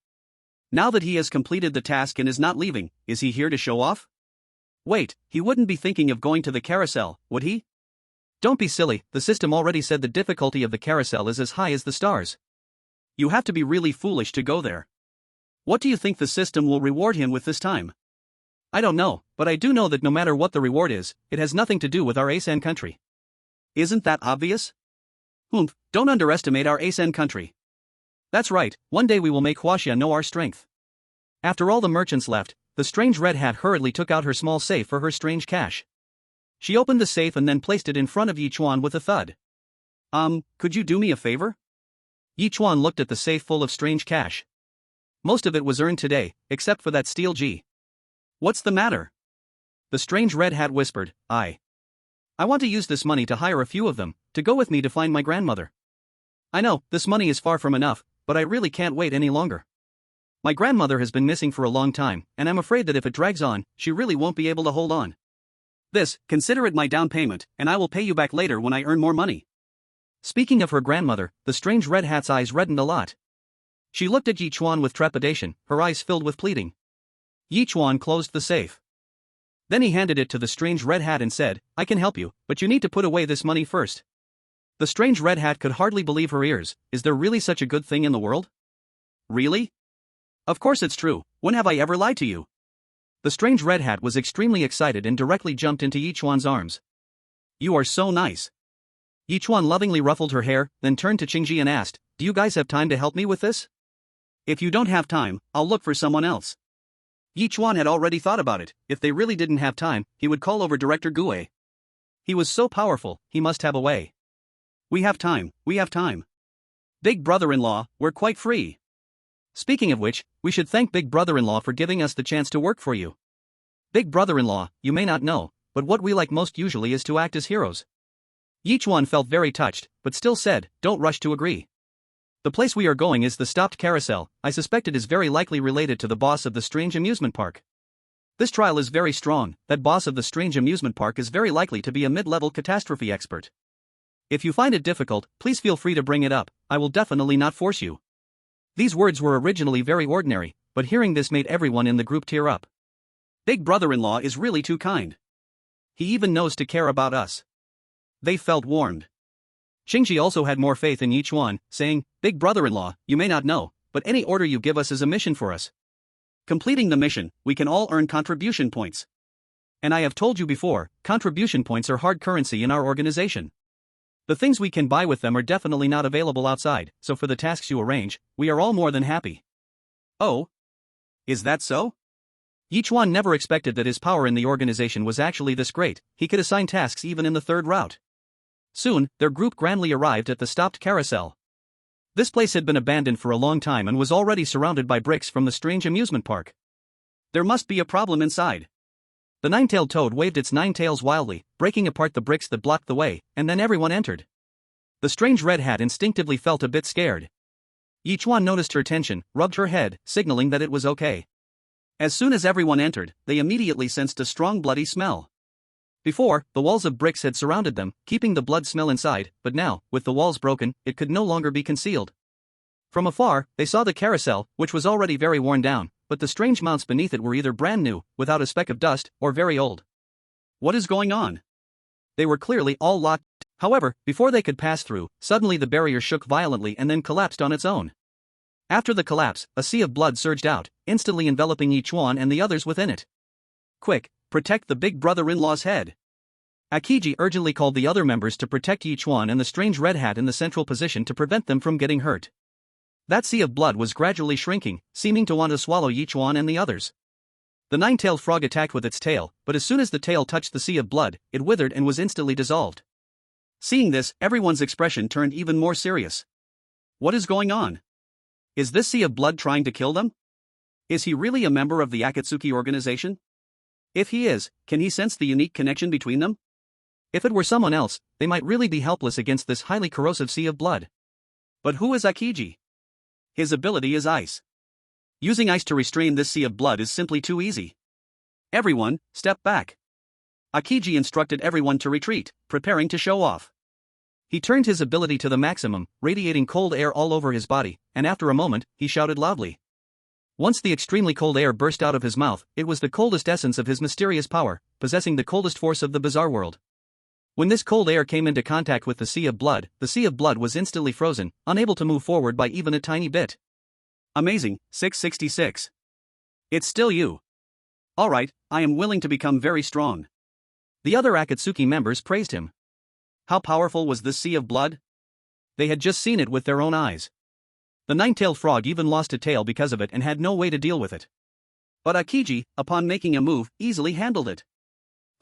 Now that he has completed the task and is not leaving, is he here to show off? Wait, he wouldn't be thinking of going to the carousel, would he? Don't be silly, the system already said the difficulty of the carousel is as high as the stars. You have to be really foolish to go there. What do you think the system will reward him with this time? I don't know, but I do know that no matter what the reward is, it has nothing to do with our ASEAN country. Isn't that obvious? Don't underestimate our ASEAN country. That's right, one day we will make Huaxia know our strength. After all the merchants left, the strange red hat hurriedly took out her small safe for her strange cash. She opened the safe and then placed it in front of Ye Chuan with a thud. Could you do me a favor? Ye Chuan looked at the safe full of strange cash. Most of it was earned today, except for that steel G. What's the matter? The strange red hat whispered, I want to use this money to hire a few of them, to go with me to find my grandmother. I know, this money is far from enough, but I really can't wait any longer. My grandmother has been missing for a long time, and I'm afraid that if it drags on, she really won't be able to hold on. Consider it my down payment, and I will pay you back later when I earn more money. Speaking of her grandmother, the strange red hat's eyes reddened a lot. She looked at Ye Chuan with trepidation, her eyes filled with pleading. Ye Chuan closed the safe. Then he handed it to the strange red hat and said, I can help you, but you need to put away this money first. The strange red hat could hardly believe her ears. Is there really such a good thing in the world? Really? Of course it's true, when have I ever lied to you? The strange red hat was extremely excited and directly jumped into Ye Chuan's arms. You are so nice. Ye Chuan lovingly ruffled her hair, then turned to Qingji and asked, do you guys have time to help me with this? If you don't have time, I'll look for someone else. Ye Chuan had already thought about it. If they really didn't have time, he would call over Director Gue. He was so powerful, he must have a way. We have time, we have time. Big brother-in-law, we're quite free. Speaking of which, we should thank Big brother-in-law for giving us the chance to work for you. Big brother-in-law, you may not know, but what we like most usually is to act as heroes. Ye Chuan felt very touched, but still said, don't rush to agree. The place we are going is the stopped carousel. I suspect it is very likely related to the boss of the strange amusement park. This trial is very strong. That boss of the strange amusement park is very likely to be a mid-level catastrophe expert. If you find it difficult, please feel free to bring it up. I will definitely not force you. These words were originally very ordinary, but hearing this made everyone in the group tear up. Big brother-in-law is really too kind. He even knows to care about us. They felt warmed. Qingji also had more faith in Ye Chuan, saying, Big brother-in-law, you may not know, but any order you give us is a mission for us. Completing the mission, we can all earn contribution points. And I have told you before, contribution points are hard currency in our organization. The things we can buy with them are definitely not available outside, so for the tasks you arrange, we are all more than happy. Oh? Is that so? Ye Chuan never expected that his power in the organization was actually this great. He could assign tasks even in the third route. Soon, their group grandly arrived at the stopped carousel. This place had been abandoned for a long time and was already surrounded by bricks from the strange amusement park. There must be a problem inside. The nine-tailed toad waved its 9 tails wildly, breaking apart the bricks that blocked the way, and then everyone entered. The strange red hat instinctively felt a bit scared. Ye Chuan noticed her tension, rubbed her head, signaling that it was okay. As soon as everyone entered, they immediately sensed a strong bloody smell. Before, the walls of bricks had surrounded them, keeping the blood smell inside, but now, with the walls broken, it could no longer be concealed. From afar, they saw the carousel, which was already very worn down, but the strange mounts beneath it were either brand new, without a speck of dust, or very old. What is going on? They were clearly all locked. However, before they could pass through, suddenly the barrier shook violently and then collapsed on its own. After the collapse, a sea of blood surged out, instantly enveloping Ye Chuan and the others within it. Quick, protect the big brother-in-law's head. Akiji urgently called the other members to protect Ye Chuan and the strange red hat in the central position to prevent them from getting hurt. That sea of blood was gradually shrinking, seeming to want to swallow Ye Chuan and the others. The 9-tailed frog attacked with its tail, but as soon as the tail touched the sea of blood, it withered and was instantly dissolved. Seeing this, everyone's expression turned even more serious. What is going on? Is this sea of blood trying to kill them? Is he really a member of the Akatsuki organization? If he is, can he sense the unique connection between them? If it were someone else, they might really be helpless against this highly corrosive sea of blood. But who is Akiji? His ability is ice. Using ice to restrain this sea of blood is simply too easy. Everyone, step back. Akiji instructed everyone to retreat, preparing to show off. He turned his ability to the maximum, radiating cold air all over his body, and after a moment, he shouted loudly. Once the extremely cold air burst out of his mouth, it was the coldest essence of his mysterious power, possessing the coldest force of the bizarre world. When this cold air came into contact with the sea of blood was instantly frozen, unable to move forward by even a tiny bit. Amazing, 666. It's still you. Alright, I am willing to become very strong. The other Akatsuki members praised him. How powerful was this sea of blood? They had just seen it with their own eyes. The nine-tailed frog even lost a tail because of it and had no way to deal with it. But Akiji, upon making a move, easily handled it.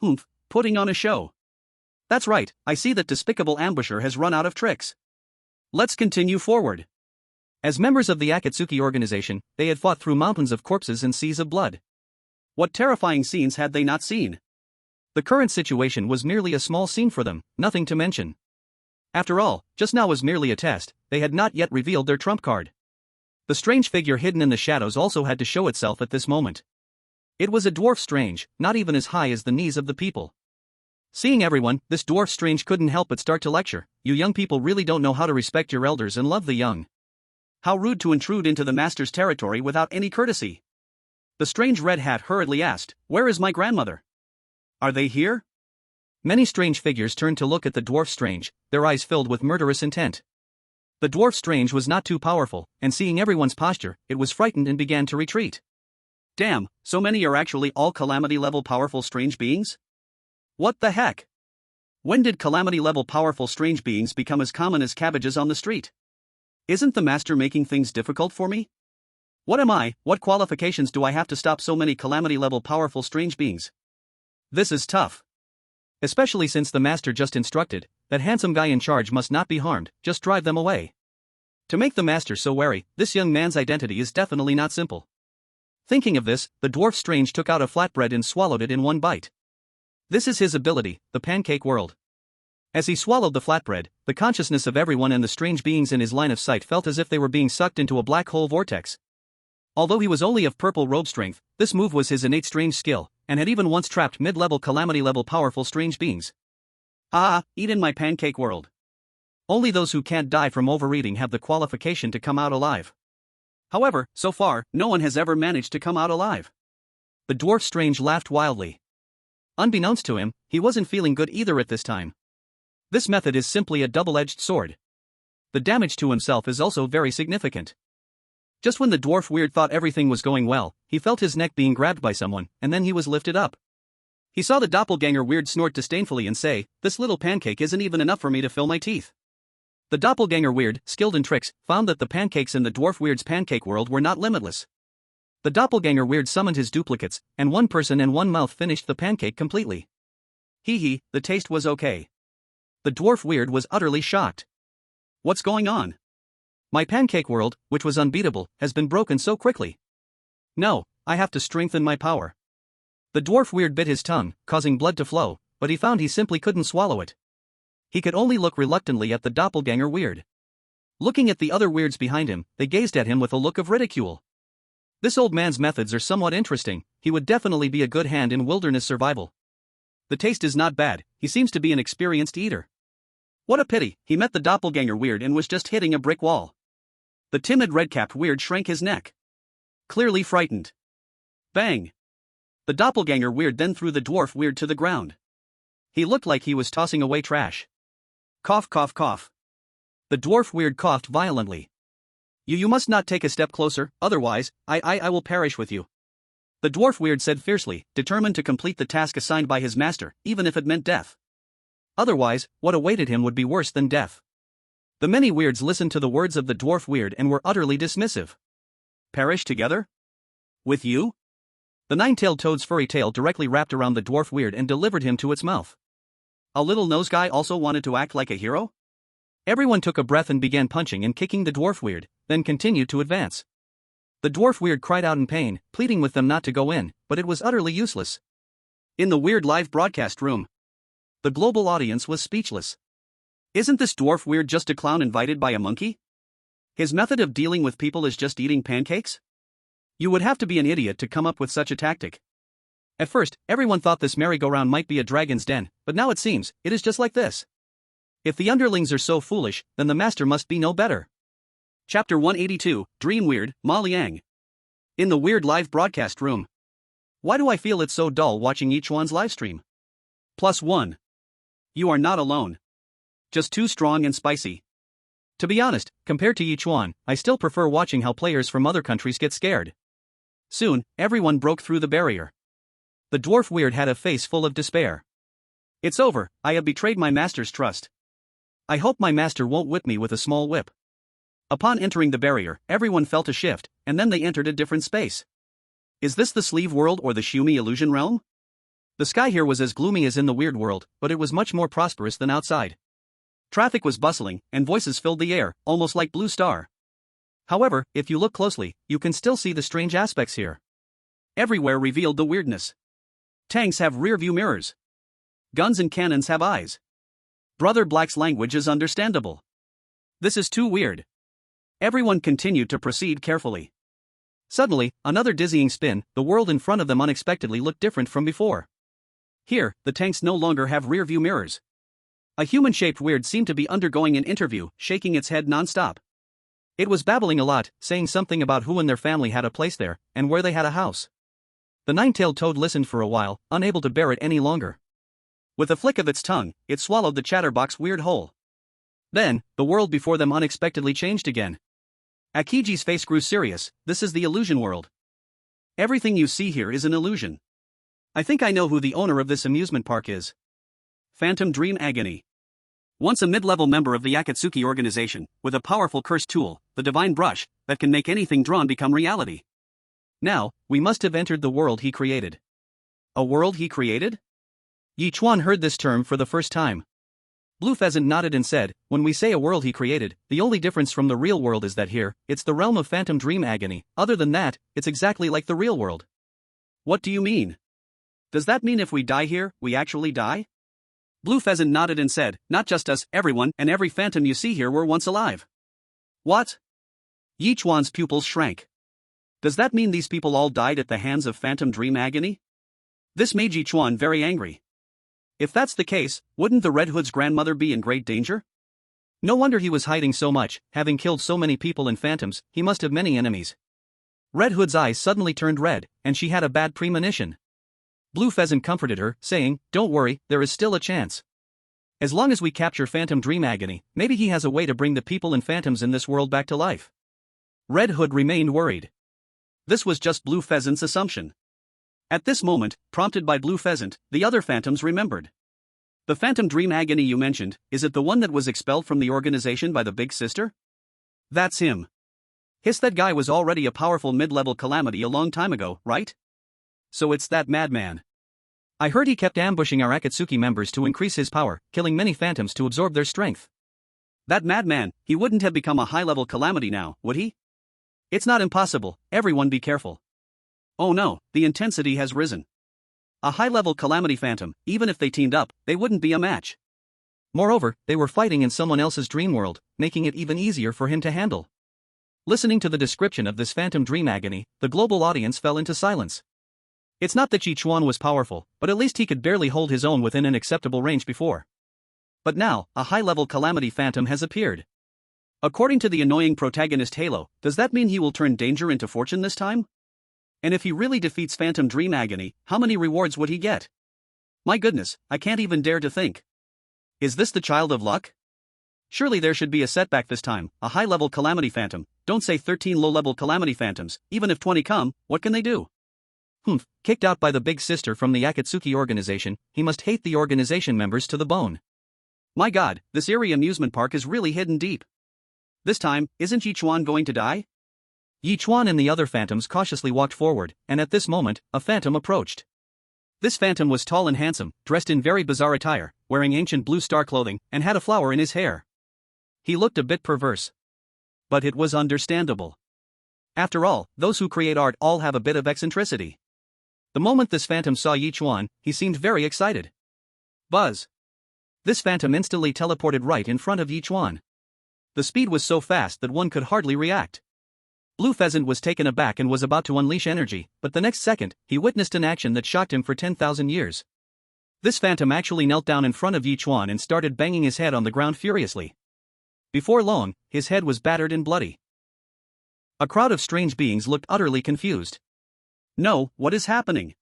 Humph, putting on a show. That's right, I see that despicable ambusher has run out of tricks. Let's continue forward. As members of the Akatsuki organization, they had fought through mountains of corpses and seas of blood. What terrifying scenes had they not seen? The current situation was merely a small scene for them, nothing to mention. After all, just now was merely a test, they had not yet revealed their trump card. The strange figure hidden in the shadows also had to show itself at this moment. It was a dwarf strange, not even as high as the knees of the people. Seeing everyone, this dwarf strange couldn't help but start to lecture. You young people really don't know how to respect your elders and love the young. How rude to intrude into the master's territory without any courtesy. The strange red hat hurriedly asked, "Where is my grandmother? Are they here?" Many strange figures turned to look at the dwarf strange, their eyes filled with murderous intent. The dwarf strange was not too powerful, and seeing everyone's posture, it was frightened and began to retreat. Damn, so many are actually all calamity-level powerful strange beings? What the heck? When did calamity-level powerful strange beings become as common as cabbages on the street? Isn't the master making things difficult for me? What am I? What qualifications do I have to stop so many calamity-level powerful strange beings? This is tough. Especially since the master just instructed, that handsome guy in charge must not be harmed, just drive them away. To make the master so wary, this young man's identity is definitely not simple. Thinking of this, the dwarf strange took out a flatbread and swallowed it in one bite. This is his ability, the pancake world. As he swallowed the flatbread, the consciousness of everyone and the strange beings in his line of sight felt as if they were being sucked into a black hole vortex. Although he was only of purple robe strength, this move was his innate strange skill, and had even once trapped mid-level calamity-level powerful strange beings. Eat in my pancake world. Only those who can't die from overeating have the qualification to come out alive. However, so far, no one has ever managed to come out alive. The dwarf strange laughed wildly. Unbeknownst to him, he wasn't feeling good either at this time. This method is simply a double-edged sword. The damage to himself is also very significant. Just when the dwarf weird thought everything was going well, he felt his neck being grabbed by someone, and then he was lifted up. He saw the doppelganger weird snort disdainfully and say, "This little pancake isn't even enough for me to fill my teeth." The doppelganger weird, skilled in tricks, found that the pancakes in the dwarf weird's pancake world were not limitless. The doppelganger weird summoned his duplicates, and one person and one mouth finished the pancake completely. Hee, the taste was okay. The dwarf weird was utterly shocked. What's going on? My pancake world, which was unbeatable, has been broken so quickly. No, I have to strengthen my power. The dwarf weird bit his tongue, causing blood to flow, but he found he simply couldn't swallow it. He could only look reluctantly at the doppelganger weird. Looking at the other weirds behind him, they gazed at him with a look of ridicule. This old man's methods are somewhat interesting, he would definitely be a good hand in wilderness survival. The taste is not bad, he seems to be an experienced eater. What a pity, he met the doppelganger weird and was just hitting a brick wall. The timid red-capped weird shrank his neck. Clearly frightened. Bang! The doppelganger weird then threw the dwarf weird to the ground. He looked like he was tossing away trash. Cough, cough, cough. The dwarf weird coughed violently. You must not take a step closer, otherwise, I will perish with you. The dwarf weird said fiercely, determined to complete the task assigned by his master, even if it meant death. Otherwise, what awaited him would be worse than death. The many weirds listened to the words of the dwarf weird and were utterly dismissive. Perish together? With you? The nine-tailed toad's furry tail directly wrapped around the dwarf weird and delivered him to its mouth. A little nose guy also wanted to act like a hero? Everyone took a breath and began punching and kicking the dwarf weird, then continued to advance. The dwarf weird cried out in pain, pleading with them not to go in, but it was utterly useless. In the weird live broadcast room, the global audience was speechless. Isn't this dwarf weird just a clown invited by a monkey? His method of dealing with people is just eating pancakes? You would have to be an idiot to come up with such a tactic. At first, everyone thought this merry-go-round might be a dragon's den, but now it seems, it is just like this. If the underlings are so foolish, then the master must be no better. Chapter 182, Dream Weird, Ma Liang. In the weird live broadcast room. Why do I feel it's so dull watching Ye Chuan's livestream? +1. You are not alone. Just too strong and spicy. To be honest, compared to Ye Chuan, I still prefer watching how players from other countries get scared. Soon, everyone broke through the barrier. The dwarf weird had a face full of despair. It's over, I have betrayed my master's trust. I hope my master won't whip me with a small whip. Upon entering the barrier, everyone felt a shift, and then they entered a different space. Is this the sleeve world or the Shumi illusion realm? The sky here was as gloomy as in the weird world, but it was much more prosperous than outside. Traffic was bustling, and voices filled the air, almost like Blue Star. However, if you look closely, you can still see the strange aspects here. Everywhere revealed the weirdness. Tanks have rear-view mirrors. Guns and cannons have eyes. Brother Black's language is understandable. This is too weird. Everyone continued to proceed carefully. Suddenly, another dizzying spin, the world in front of them unexpectedly looked different from before. Here, the tanks no longer have rear-view mirrors. A human-shaped weird seemed to be undergoing an interview, shaking its head non-stop. It was babbling a lot, saying something about who in their family had a place there, and where they had a house. The nine-tailed toad listened for a while, unable to bear it any longer. With a flick of its tongue, it swallowed the chatterbox weird whole. Then, the world before them unexpectedly changed again. Akiji's face grew serious. This is the illusion world. Everything you see here is an illusion. I think I know who the owner of this amusement park is. Phantom Dream Agony. Once a mid-level member of the Akatsuki organization, with a powerful curse tool, the divine brush, that can make anything drawn become reality. Now, we must have entered the world he created. A world he created? Ye Chuan heard this term for the first time. Blue Pheasant nodded and said, when we say a world he created, the only difference from the real world is that here, it's the realm of Phantom Dream Agony. Other than that, it's exactly like the real world. What do you mean? Does that mean if we die here, we actually die? Blue Pheasant nodded and said, not just us, everyone and every phantom you see here were once alive. What? Ye Chuan's pupils shrank. Does that mean these people all died at the hands of Phantom Dream Agony? This made Ye Chuan very angry. If that's the case, wouldn't the Red Hood's grandmother be in great danger? No wonder he was hiding so much, having killed so many people and phantoms, he must have many enemies. Red Hood's eyes suddenly turned red, and she had a bad premonition. Blue Pheasant comforted her, saying, don't worry, there is still a chance. As long as we capture Phantom Dream Agony, maybe he has a way to bring the people and phantoms in this world back to life. Red Hood remained worried. This was just Blue Pheasant's assumption. At this moment, prompted by Blue Pheasant, the other phantoms remembered. The Phantom Dream Agony you mentioned, is it the one that was expelled from the organization by the Big Sister? That's him. Hiss, that guy was already a powerful mid-level calamity a long time ago, right? So it's that madman. I heard he kept ambushing our Akatsuki members to increase his power, killing many phantoms to absorb their strength. That madman, he wouldn't have become a high-level calamity now, would he? It's not impossible, everyone be careful. Oh no, the intensity has risen. A high-level calamity phantom, even if they teamed up, they wouldn't be a match. Moreover, they were fighting in someone else's dream world, making it even easier for him to handle. Listening to the description of this Phantom Dream Agony, the global audience fell into silence. It's not that Ye Chuan was powerful, but at least he could barely hold his own within an acceptable range before. But now, a high-level calamity phantom has appeared. According to the annoying protagonist Halo, does that mean he will turn danger into fortune this time? And if he really defeats Phantom Dream Agony, how many rewards would he get? My goodness, I can't even dare to think. Is this the child of luck? Surely there should be a setback this time, a high-level calamity phantom, don't say 13 low-level calamity phantoms, even if 20 come, what can they do? Kicked out by the Big Sister from the Akatsuki organization, he must hate the organization members to the bone. My god, this Eerie amusement park is really hidden deep. This time, isn't Ye Chuan going to die? Ye Chuan and the other phantoms cautiously walked forward, and at this moment, a phantom approached. This phantom was tall and handsome, dressed in very bizarre attire, wearing ancient blue star clothing, and had a flower in his hair. He looked a bit perverse. But it was understandable. After all, those who create art all have a bit of eccentricity. The moment this phantom saw Ye Chuan, he seemed very excited. Buzz! This phantom instantly teleported right in front of Ye Chuan. The speed was so fast that one could hardly react. Blue Pheasant was taken aback and was about to unleash energy, but the next second, he witnessed an action that shocked him for 10,000 years. This phantom actually knelt down in front of Ye Chuan and started banging his head on the ground furiously. Before long, his head was battered and bloody. A crowd of strange beings looked utterly confused. No, what is happening?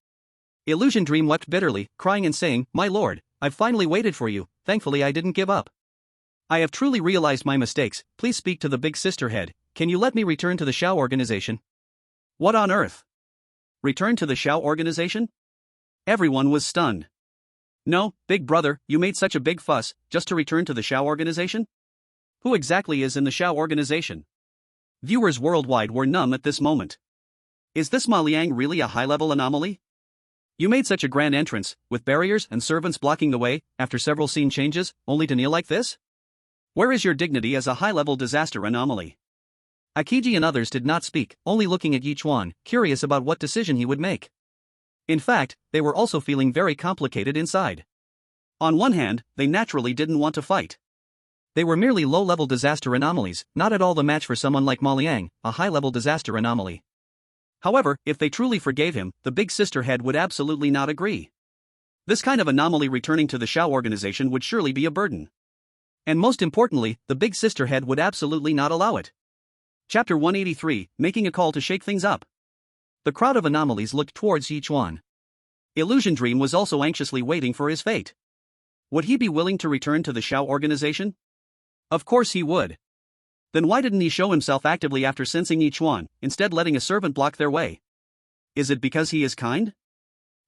Illusion Dream wept bitterly, crying and saying, "My lord, I've finally waited for you, thankfully I didn't give up. I have truly realized my mistakes, please speak to the big sister head, can you let me return to the Shao organization?" What on earth? Return to the Shao organization? Everyone was stunned. No, big brother, you made such a big fuss, just to return to the Shao organization? Who exactly is in the Shao organization? Viewers worldwide were numb at this moment. Is this Ma Liang really a high-level anomaly? You made such a grand entrance, with barriers and servants blocking the way, after several scene changes, only to kneel like this? Where is your dignity as a high-level disaster anomaly? Akiji and others did not speak, only looking at Ye Chuan, curious about what decision he would make. In fact, they were also feeling very complicated inside. On one hand, they naturally didn't want to fight. They were merely low-level disaster anomalies, not at all the match for someone like Ma Liang, a high-level disaster anomaly. However, if they truly forgave him, the big sister head would absolutely not agree. This kind of anomaly returning to the Shao organization would surely be a burden. And most importantly, the big sister head would absolutely not allow it. Chapter 183, Making a Call to Shake Things Up. The crowd of anomalies looked towards Ye Chuan. Illusion Dream was also anxiously waiting for his fate. Would he be willing to return to the Shao organization? Of course he would. Then why didn't he show himself actively after sensing Ye Chuan, instead letting a servant block their way? Is it because he is kind?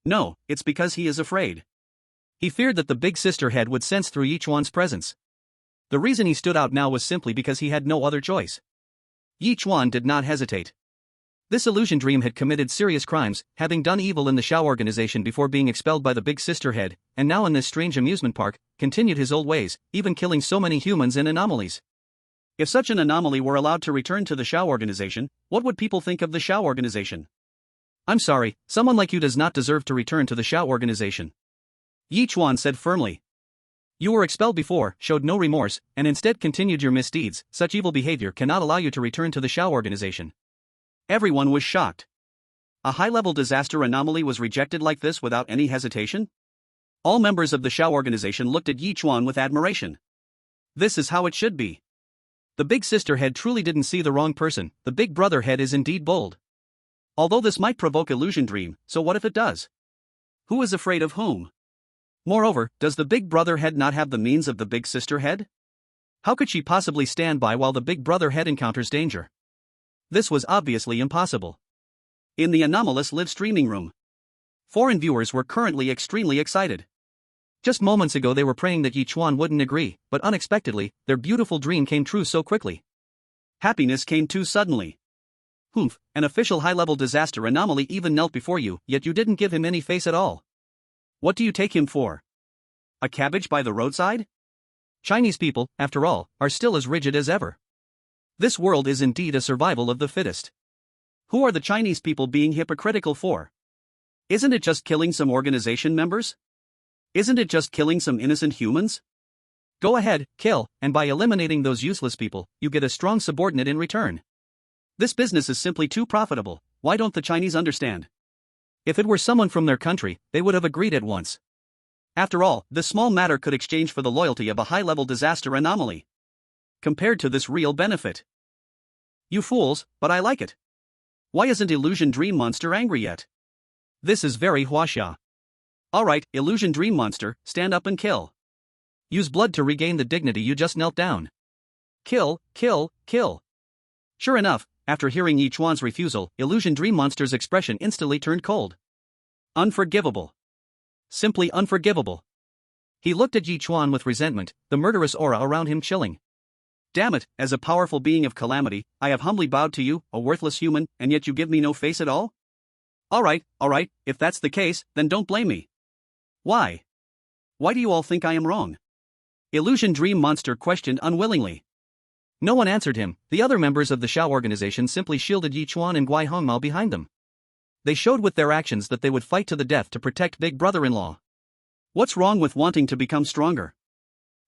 No, it's because he is afraid. He feared that the big sister head would sense through Ye Chuan's presence. The reason he stood out now was simply because he had no other choice. Ye Chuan did not hesitate. This illusion dream had committed serious crimes, having done evil in the Shao organization before being expelled by the big sister head, and now in this strange amusement park, continued his old ways, even killing so many humans and anomalies. If such an anomaly were allowed to return to the Shao organization, what would people think of the Shao organization? I'm sorry, someone like you does not deserve to return to the Shao organization. Ye Chuan said firmly. You were expelled before, showed no remorse, and instead continued your misdeeds. Such evil behavior cannot allow you to return to the Shao organization. Everyone was shocked. A high-level disaster anomaly was rejected like this without any hesitation? All members of the Shao organization looked at Ye Chuan with admiration. This is how it should be. The big sister head truly didn't see the wrong person, the big brother head is indeed bold. Although this might provoke illusion dream, so what if it does? Who is afraid of whom? Moreover, does the big brother head not have the means of the big sister head? How could she possibly stand by while the big brother head encounters danger? This was obviously impossible. In the anomalous live streaming room, foreign viewers were currently extremely excited. Just moments ago they were praying that Ye Chuan wouldn't agree, but unexpectedly, their beautiful dream came true so quickly. Happiness came too suddenly. Humph, an official high-level disaster anomaly even knelt before you, yet you didn't give him any face at all. What do you take him for? A cabbage by the roadside? Chinese people, after all, are still as rigid as ever. This world is indeed a survival of the fittest. Who are the Chinese people being hypocritical for? Isn't it just killing some organization members? Isn't it just killing some innocent humans? Go ahead, kill, and by eliminating those useless people, you get a strong subordinate in return. This business is simply too profitable, why don't the Chinese understand? If it were someone from their country, they would have agreed at once. After all, this small matter could exchange for the loyalty of a high-level disaster anomaly. Compared to this real benefit. You fools, but I like it. Why isn't Illusion Dream Monster angry yet? This is very Huaxia. Alright, Illusion Dream Monster, stand up and kill. Use blood to regain the dignity you just knelt down. Kill, kill, kill. Sure enough, after hearing Ye Chuan's refusal, Illusion Dream Monster's expression instantly turned cold. Unforgivable. Simply unforgivable. He looked at Ye Chuan with resentment, the murderous aura around him chilling. Damn it, as a powerful being of calamity, I have humbly bowed to you, a worthless human, and yet you give me no face at all? Alright, if that's the case, then don't blame me. Why? Why do you all think I am wrong? Illusion Dream Monster questioned unwillingly. No one answered him. The other members of the Shao organization simply shielded Ye Chuan and Guai Hongmao behind them. They showed with their actions that they would fight to the death to protect big brother-in-law. What's wrong with wanting to become stronger?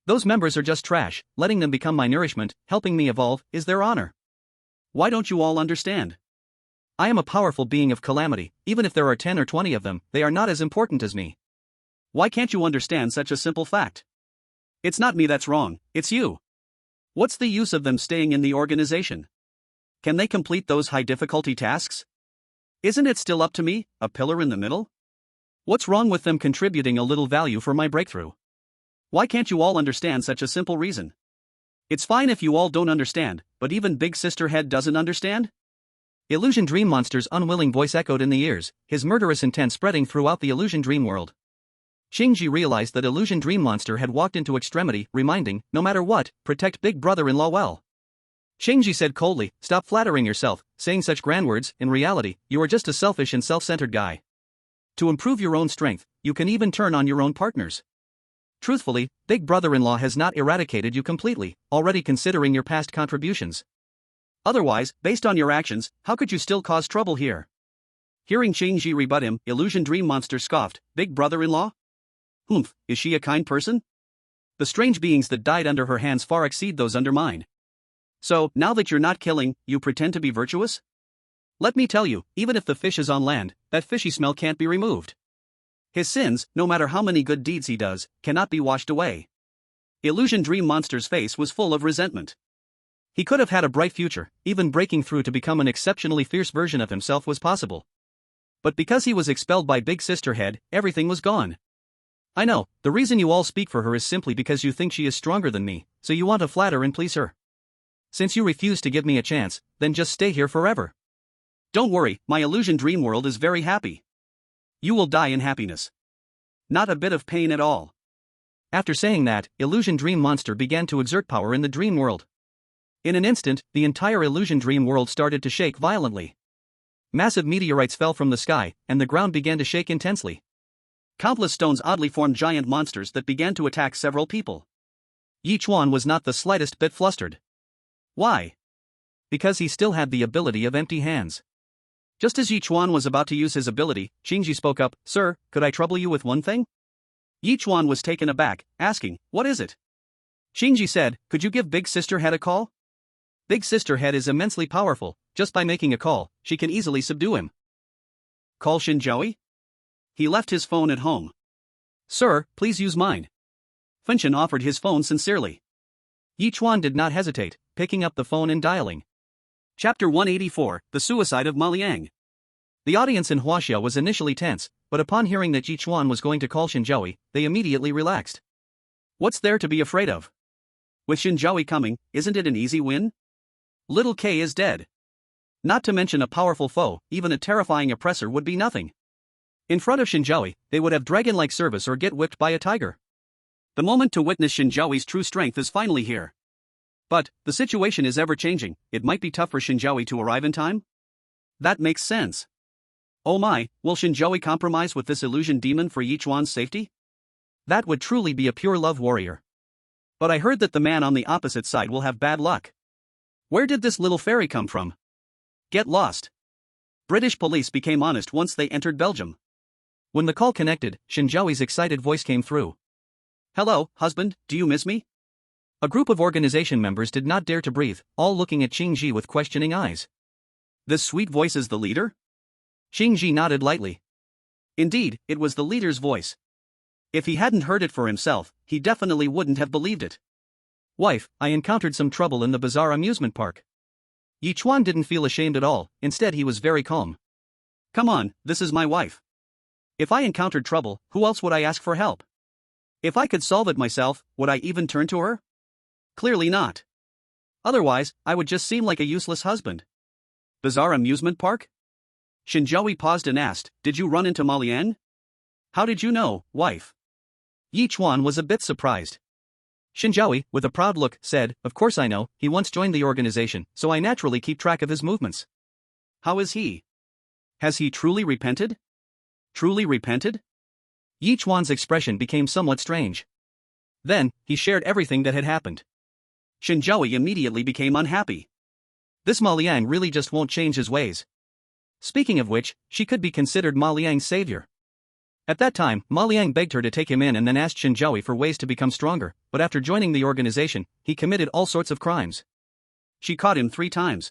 Those members are just trash. Letting them become my nourishment, helping me evolve, is their honor. Why don't you all understand? I am a powerful being of calamity. Even if there are 10 or 20 of them, they are not as important as me. Why can't you understand such a simple fact? It's not me that's wrong, it's you. What's the use of them staying in the organization? Can they complete those high-difficulty tasks? Isn't it still up to me, a pillar in the middle? What's wrong with them contributing a little value for my breakthrough? Why can't you all understand such a simple reason? It's fine if you all don't understand, but even Big Sister Head doesn't understand? Illusion Dream Monster's unwilling voice echoed in the ears, his murderous intent spreading throughout the illusion dream world. Xingji realized that Illusion Dream Monster had walked into extremity, reminding, no matter what, protect big brother-in-law well. Xingji said coldly, stop flattering yourself, saying such grand words. In reality, you are just a selfish and self-centered guy. To improve your own strength, you can even turn on your own partners. Truthfully, big brother-in-law has not eradicated you completely, already considering your past contributions. Otherwise, based on your actions, how could you still cause trouble here? Hearing Xingji rebut him, Illusion Dream Monster scoffed, big brother-in-law? Humph, is she a kind person? The strange beings that died under her hands far exceed those under mine. So, now that you're not killing, you pretend to be virtuous? Let me tell you, even if the fish is on land, that fishy smell can't be removed. His sins, no matter how many good deeds he does, cannot be washed away. Illusion Dream Monster's face was full of resentment. He could have had a bright future, even breaking through to become an exceptionally fierce version of himself was possible. But because he was expelled by Big Sister Head, everything was gone. I know, the reason you all speak for her is simply because you think she is stronger than me, so you want to flatter and please her. Since you refuse to give me a chance, then just stay here forever. Don't worry, my illusion dream world is very happy. You will die in happiness. Not a bit of pain at all. After saying that, Illusion Dream Monster began to exert power in the dream world. In an instant, the entire illusion dream world started to shake violently. Massive meteorites fell from the sky, and the ground began to shake intensely. Countless stones oddly formed giant monsters that began to attack several people. Ye Chuan was not the slightest bit flustered. Why? Because he still had the ability of empty hands. Just as Ye Chuan was about to use his ability, Xingji spoke up, Sir, could I trouble you with one thing? Ye Chuan was taken aback, asking, what is it? Xingji said, could you give Big Sister Head a call? Big Sister Head is immensely powerful, just by making a call, she can easily subdue him. Call Shen Zhaoyi? He left his phone at home. Sir, please use mine. Fenshen offered his phone sincerely. Ye Chuan did not hesitate, picking up the phone and dialing. Chapter 184, The Suicide of Ma Liang. The audience in Huaxia was initially tense, but upon hearing that Ye Chuan was going to call Shen Zhaoyi, they immediately relaxed. What's there to be afraid of? With Shen Zhaoyi coming, isn't it an easy win? Little K is dead. Not to mention a powerful foe, even a terrifying oppressor would be nothing. In front of Shen Zhaoyi, they would have dragon-like service or get whipped by a tiger. The moment to witness Shen Zhaoyi's true strength is finally here. But, the situation is ever-changing, it might be tough for Shen Zhaoyi to arrive in time? That makes sense. Oh my, will Shen Zhaoyi compromise with this illusion demon for Ye Chuan's safety? That would truly be a pure love warrior. But I heard that the man on the opposite side will have bad luck. Where did this little fairy come from? Get lost. British police became honest once they entered Belgium. When the call connected, Shen Zhaoyi's excited voice came through. Hello, husband, do you miss me? A group of organization members did not dare to breathe, all looking at Xingji with questioning eyes. This sweet voice is the leader? Xingji nodded lightly. Indeed, it was the leader's voice. If he hadn't heard it for himself, he definitely wouldn't have believed it. Wife, I encountered some trouble in the bazaar amusement park. Ye Chuan didn't feel ashamed at all, instead he was very calm. Come on, this is my wife. If I encountered trouble, who else would I ask for help? If I could solve it myself, would I even turn to her? Clearly not. Otherwise, I would just seem like a useless husband. Bazaar amusement park? Shen Zhaoyi paused and asked, did you run into Ma Liang? How did you know, wife? Ye Chuan was a bit surprised. Shen Zhaoyi, with a proud look, said, of course I know, he once joined the organization, so I naturally keep track of his movements. How is he? Has he truly repented? Truly repented? Ye Chuan's expression became somewhat strange. Then, he shared everything that had happened. Shen Zhaoyi immediately became unhappy. This Ma Liang really just won't change his ways. Speaking of which, she could be considered Ma Liang's savior. At that time, Ma Liang begged her to take him in and then asked Shen Zhaoyi for ways to become stronger, but after joining the organization, he committed all sorts of crimes. She caught him 3 times.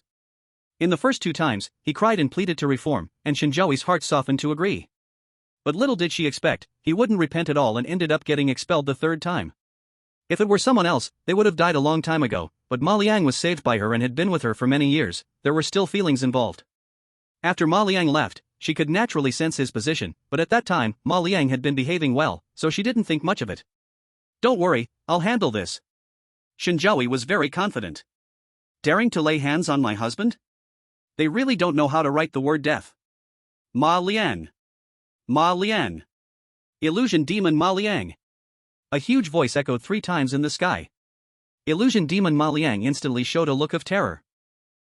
In the first 2 times, he cried and pleaded to reform, and Shen Zhaoyi's heart softened to agree. But little did she expect, he wouldn't repent at all and ended up getting expelled the 3rd time. If it were someone else, they would have died a long time ago, but Ma Liang was saved by her and had been with her for many years. There were still feelings involved. After Ma Liang left, she could naturally sense his position, but at that time, Ma Liang had been behaving well, so she didn't think much of it. Don't worry, I'll handle this. Shen Zhaoyi was very confident. Daring to lay hands on my husband? They really don't know how to write the word death. Ma Liang. Ma Liang. Illusion demon Ma Liang. A huge voice echoed 3 times in the sky. Illusion demon Ma Liang instantly showed a look of terror.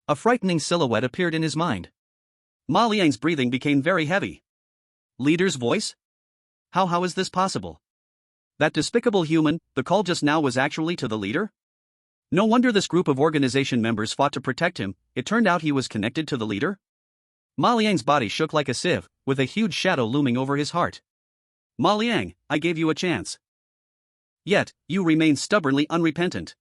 A frightening silhouette appeared in his mind. Ma Liang's breathing became very heavy. Leader's voice? How is this possible? That despicable human, the call just now was actually to the leader? No wonder this group of organization members fought to protect him, it turned out he was connected to the leader? Ma Liang's body shook like a sieve, with a huge shadow looming over his heart. Ma Liang, I gave you a chance. Yet, you remain stubbornly unrepentant.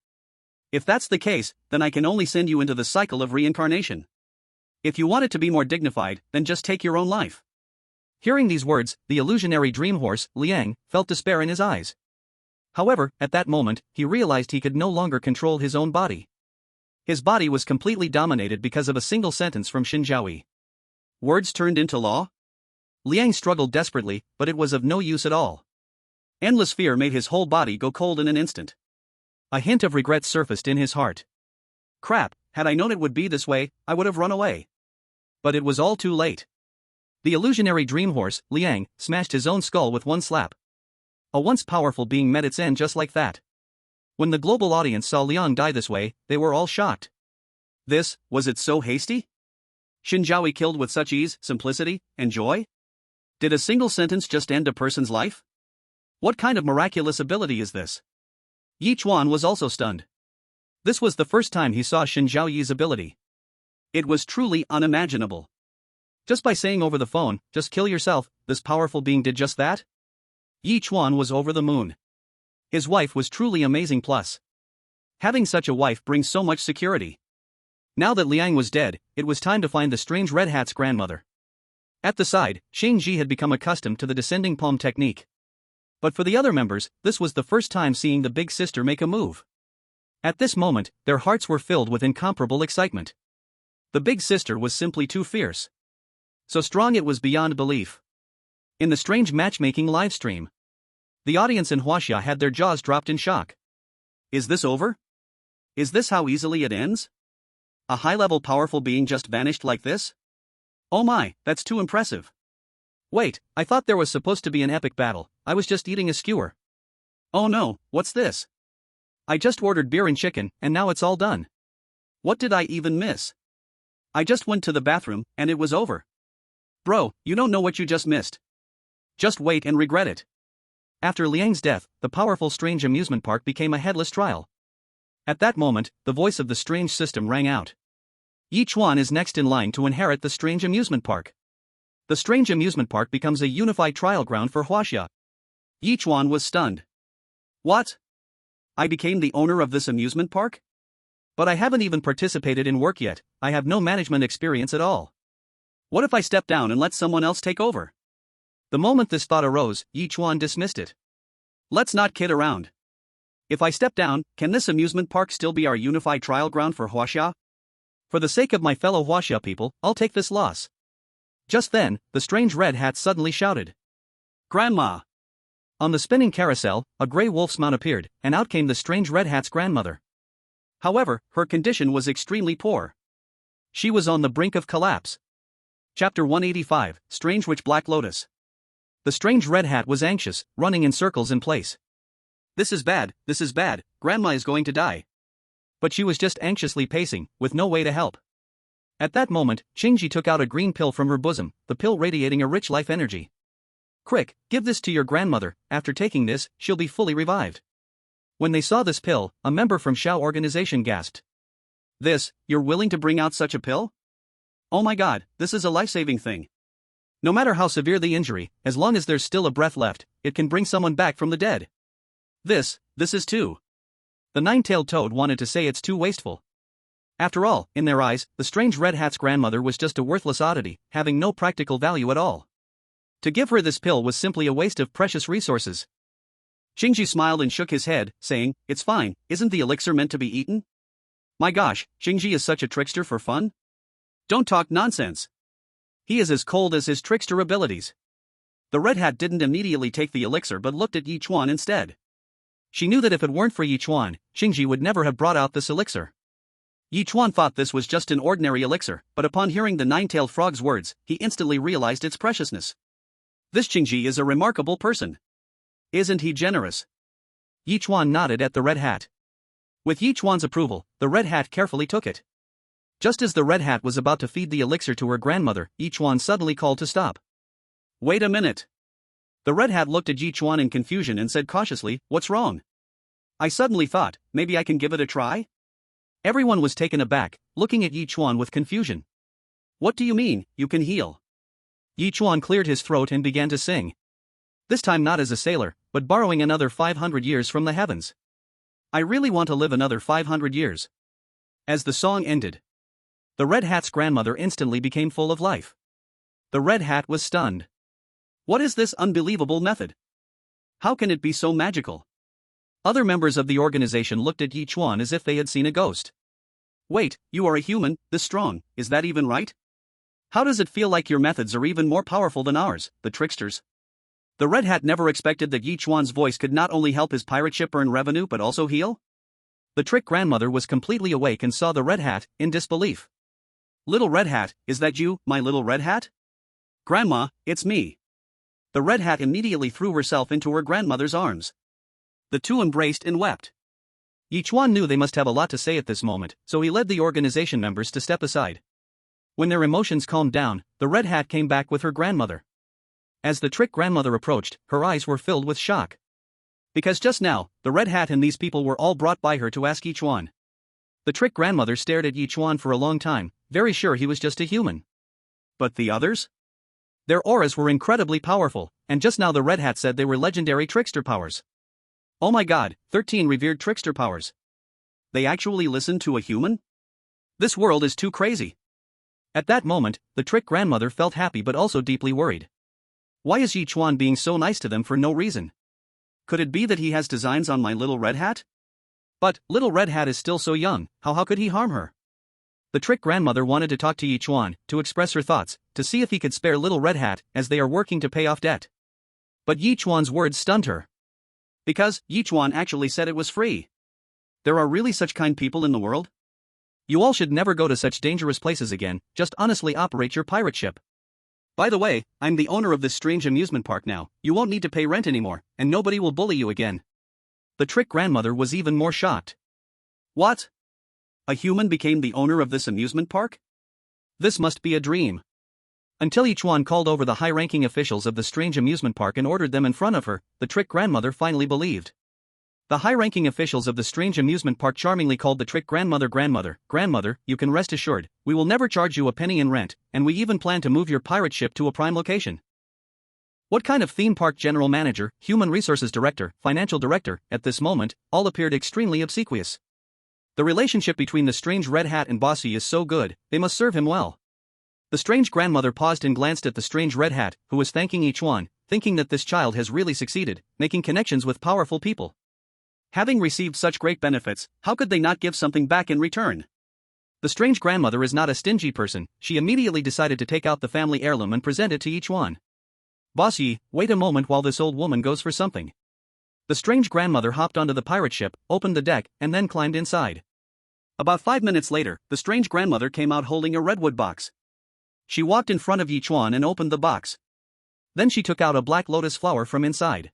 If that's the case, then I can only send you into the cycle of reincarnation. If you want it to be more dignified, then just take your own life. Hearing these words, the illusionary dream horse, Liang, felt despair in his eyes. However, at that moment, he realized he could no longer control his own body. His body was completely dominated because of a single sentence from Shen Zhaoyi. Words turned into law? Liang struggled desperately, but it was of no use at all. Endless fear made his whole body go cold in an instant. A hint of regret surfaced in his heart. Crap, had I known it would be this way, I would have run away. But it was all too late. The illusionary dream horse, Liang, smashed his own skull with one slap. A once powerful being met its end just like that. When the global audience saw Liang die this way, they were all shocked. Was it so hasty? Shen Zhaoyi killed with such ease, simplicity, and joy? Did a single sentence just end a person's life? What kind of miraculous ability is this? Ye Chuan was also stunned. This was the first time he saw Shen Zhaoyi's ability. It was truly unimaginable. Just by saying over the phone, just kill yourself, this powerful being did just that? Ye Chuan was over the moon. His wife was truly amazing plus. Having such a wife brings so much security. Now that Liang was dead, it was time to find the strange red hat's grandmother. At the side, Shang Ji had become accustomed to the descending palm technique. But for the other members, this was the first time seeing the big sister make a move. At this moment, their hearts were filled with incomparable excitement. The big sister was simply too fierce. So strong it was beyond belief. In the strange matchmaking livestream, the audience in Huaxia had their jaws dropped in shock. Is this over? Is this how easily it ends? A high-level powerful being just vanished like this? Oh my, that's too impressive. Wait, I thought there was supposed to be an epic battle, I was just eating a skewer. Oh no, what's this? I just ordered beer and chicken, and now it's all done. What did I even miss? I just went to the bathroom, and it was over. Bro, you don't know what you just missed. Just wait and regret it. After Liang's death, the powerful strange amusement park became a headless trial. At that moment, the voice of the strange system rang out. Ye Chuan is next in line to inherit the strange amusement park. The strange amusement park becomes a unified trial ground for Huaxia. Ye Chuan was stunned. What? I became the owner of this amusement park? But I haven't even participated in work yet, I have no management experience at all. What if I step down and let someone else take over? The moment this thought arose, Ye Chuan dismissed it. Let's not kid around. If I step down, can this amusement park still be our unified trial ground for Huaxia? For the sake of my fellow Huaxia people, I'll take this loss. Just then, the strange red hat suddenly shouted. Grandma! On the spinning carousel, a grey wolf's mount appeared, and out came the strange red hat's grandmother. However, her condition was extremely poor. She was on the brink of collapse. Chapter 185, Strange Witch Black Lotus. The strange red hat was anxious, running in circles in place. This is bad, Grandma is going to die. But she was just anxiously pacing, with no way to help. At that moment, Qingji took out a green pill from her bosom, the pill radiating a rich life energy. Quick, give this to your grandmother, after taking this, she'll be fully revived. When they saw this pill, a member from Shao organization gasped. You're willing to bring out such a pill? Oh my god, this is a life-saving thing. No matter how severe the injury, as long as there's still a breath left, it can bring someone back from the dead. This is too. The nine-tailed toad wanted to say it's too wasteful. After all, in their eyes, the strange red hat's grandmother was just a worthless oddity, having no practical value at all. To give her this pill was simply a waste of precious resources. Xingji smiled and shook his head, saying, "It's fine, isn't the elixir meant to be eaten?" My gosh, Xingji is such a trickster for fun? Don't talk nonsense. He is as cold as his trickster abilities. The red hat didn't immediately take the elixir but looked at Ye Chuan instead. She knew that if it weren't for Ye Chuan, Xingji would never have brought out this elixir. Ye Chuan thought this was just an ordinary elixir, but upon hearing the nine-tailed frog's words, he instantly realized its preciousness. This Xingji is a remarkable person. Isn't he generous? Ye Chuan nodded at the red hat. With Ye Chuan's approval, the red hat carefully took it. Just as the red hat was about to feed the elixir to her grandmother, Ye Chuan suddenly called to stop. Wait a minute. The red hat looked at Ye Chuan in confusion and said cautiously, "What's wrong?" I suddenly thought, maybe I can give it a try? Everyone was taken aback, looking at Ye Chuan with confusion. What do you mean, you can heal? Ye Chuan cleared his throat and began to sing. This time not as a sailor, but borrowing another 500 years from the heavens. I really want to live another 500 years. As the song ended, the red hat's grandmother instantly became full of life. The red hat was stunned. What is this unbelievable method? How can it be so magical? Other members of the organization looked at Ye Chuan as if they had seen a ghost. Wait, you are a human, this strong, is that even right? How does it feel like your methods are even more powerful than ours, the tricksters? The red hat never expected that Ye Chuan's voice could not only help his pirate ship earn revenue but also heal? The trick grandmother was completely awake and saw the red hat, in disbelief. Little red hat, is that you, my little red hat? Grandma, it's me. The red hat immediately threw herself into her grandmother's arms. The two embraced and wept. Ye Chuan knew they must have a lot to say at this moment, so he led the organization members to step aside. When their emotions calmed down, the red hat came back with her grandmother. As the trick grandmother approached, her eyes were filled with shock. Because just now, the red hat and these people were all brought by her to ask Ye Chuan. The trick grandmother stared at Ye Chuan for a long time, very sure he was just a human. But the others? Their auras were incredibly powerful, and just now the red hat said they were legendary trickster powers. Oh my god, 13 revered trickster powers. They actually listened to a human? This world is too crazy. At that moment, the trick grandmother felt happy but also deeply worried. Why is Ye Chuan being so nice to them for no reason? Could it be that he has designs on my little red hat? But, little red hat is still so young, how could he harm her? The trick grandmother wanted to talk to Ye Chuan, to express her thoughts, to see if he could spare little red hat, as they are working to pay off debt. But Ye Chuan's words stunned her. Because, Ye Chuan actually said it was free. There are really such kind people in the world? You all should never go to such dangerous places again, just honestly operate your pirate ship. By the way, I'm the owner of this strange amusement park now, you won't need to pay rent anymore, and nobody will bully you again. The trick grandmother was even more shocked. What? A human became the owner of this amusement park? This must be a dream. Until Ye Chuan called over the high-ranking officials of the strange amusement park and ordered them in front of her, the trick grandmother finally believed. The high-ranking officials of the strange amusement park charmingly called the trick grandmother Grandmother. Grandmother, you can rest assured, we will never charge you a penny in rent, and we even plan to move your pirate ship to a prime location. What kind of theme park general manager, human resources director, financial director, at this moment, all appeared extremely obsequious. The relationship between the strange red hat and Bossy is so good, they must serve him well. The strange grandmother paused and glanced at the strange red hat, who was thanking Ye Chuan, thinking that this child has really succeeded, making connections with powerful people. Having received such great benefits, how could they not give something back in return? The strange grandmother is not a stingy person, she immediately decided to take out the family heirloom and present it to Ye Chuan. Bossy, wait a moment while this old woman goes for something. The strange grandmother hopped onto the pirate ship, opened the deck, and then climbed inside. About 5 minutes later, the strange grandmother came out holding a redwood box. She walked in front of Ye Chuan and opened the box. Then she took out a black lotus flower from inside.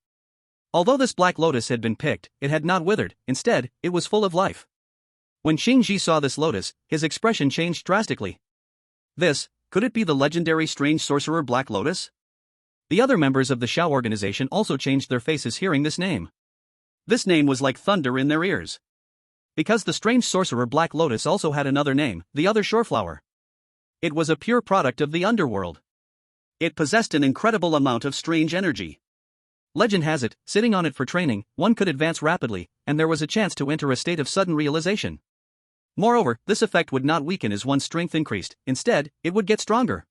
Although this black lotus had been picked, it had not withered, instead, it was full of life. When Xingji saw this lotus, his expression changed drastically. Could it be the legendary strange sorcerer Black Lotus? The other members of the Shao organization also changed their faces hearing this name. This name was like thunder in their ears. Because the strange sorcerer Black Lotus also had another name, the other shoreflower. It was a pure product of the underworld. It possessed an incredible amount of strange energy. Legend has it, sitting on it for training, one could advance rapidly, and there was a chance to enter a state of sudden realization. Moreover, this effect would not weaken as one's strength increased, instead, it would get stronger.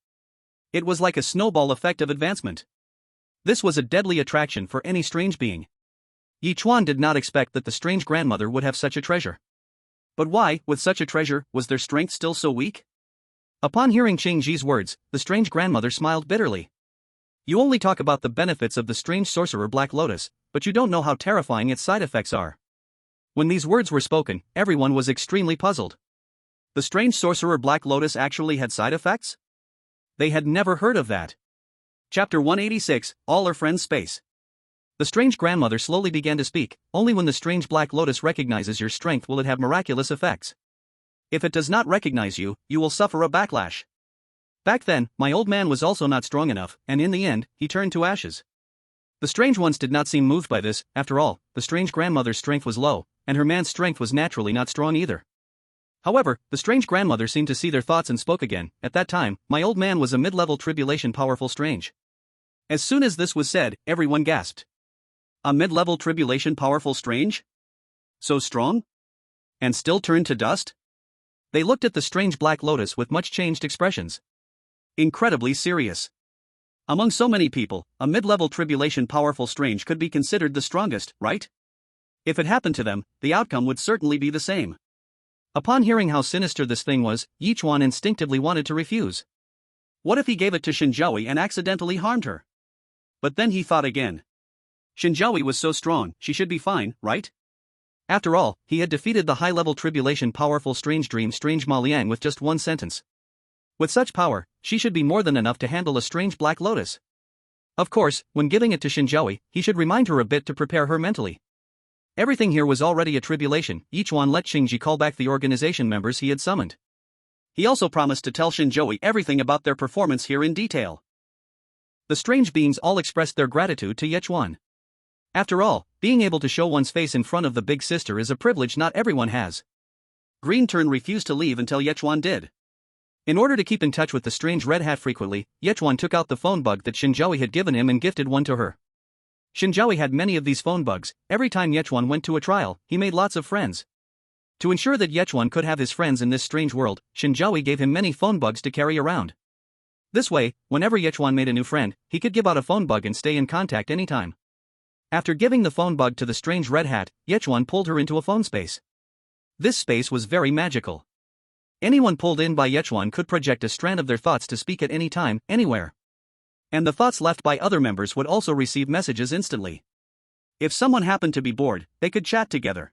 It was like a snowball effect of advancement. This was a deadly attraction for any strange being. Ye Chuan did not expect that the strange grandmother would have such a treasure. But why, with such a treasure, was their strength still so weak? Upon hearing Ching Ji's words, the strange grandmother smiled bitterly. You only talk about the benefits of the strange sorcerer Black Lotus, but you don't know how terrifying its side effects are. When these words were spoken, everyone was extremely puzzled. The strange sorcerer Black Lotus actually had side effects? They had never heard of that. Chapter 186, All Our Friends Space. The strange grandmother slowly began to speak. Only when the strange Black Lotus recognizes your strength will it have miraculous effects. If it does not recognize you, you will suffer a backlash. Back then, my old man was also not strong enough, and in the end, he turned to ashes. The strange ones did not seem moved by this. After all, the strange grandmother's strength was low, and her man's strength was naturally not strong either. However, the strange grandmother seemed to see their thoughts and spoke again. At that time, my old man was a mid-level tribulation powerful strange. As soon as this was said, everyone gasped. A mid-level tribulation powerful strange? So strong? And still turned to dust? They looked at the strange Black Lotus with much changed expressions. Incredibly serious. Among so many people, a mid-level tribulation powerful strange could be considered the strongest, right? If it happened to them, the outcome would certainly be the same. Upon hearing how sinister this thing was, Yichuan instinctively wanted to refuse. What if he gave it to Shen Zhaoyi and accidentally harmed her? But then he thought again. Shen Zhaoyi was so strong, she should be fine, right? After all, he had defeated the high-level tribulation powerful strange dream strange Ma Liang with just one sentence. With such power, she should be more than enough to handle a strange Black Lotus. Of course, when giving it to Shen Zhaoyi, he should remind her a bit to prepare her mentally. Everything here was already a tribulation. Yichuan let Xingji call back the organization members he had summoned. He also promised to tell Shen Zhaoyi everything about their performance here in detail. The strange beings all expressed their gratitude to Ye Chuan. After all, being able to show one's face in front of the big sister is a privilege not everyone has. Green Turn refused to leave until Ye Chuan did. In order to keep in touch with the strange red hat frequently, Ye Chuan took out the phone bug that Shen Zhaoyi had given him and gifted one to her. Shen Zhaoyi had many of these phone bugs. Every time Ye Chuan went to a trial, he made lots of friends. To ensure that Ye Chuan could have his friends in this strange world, Shen Zhaoyi gave him many phone bugs to carry around. This way, whenever Ye Chuan made a new friend, he could give out a phone bug and stay in contact anytime. After giving the phone bug to the strange red hat, Ye Chuan pulled her into a phone space. This space was very magical. Anyone pulled in by Ye Chuan could project a strand of their thoughts to speak at any time, anywhere. And the thoughts left by other members would also receive messages instantly. If someone happened to be bored, they could chat together.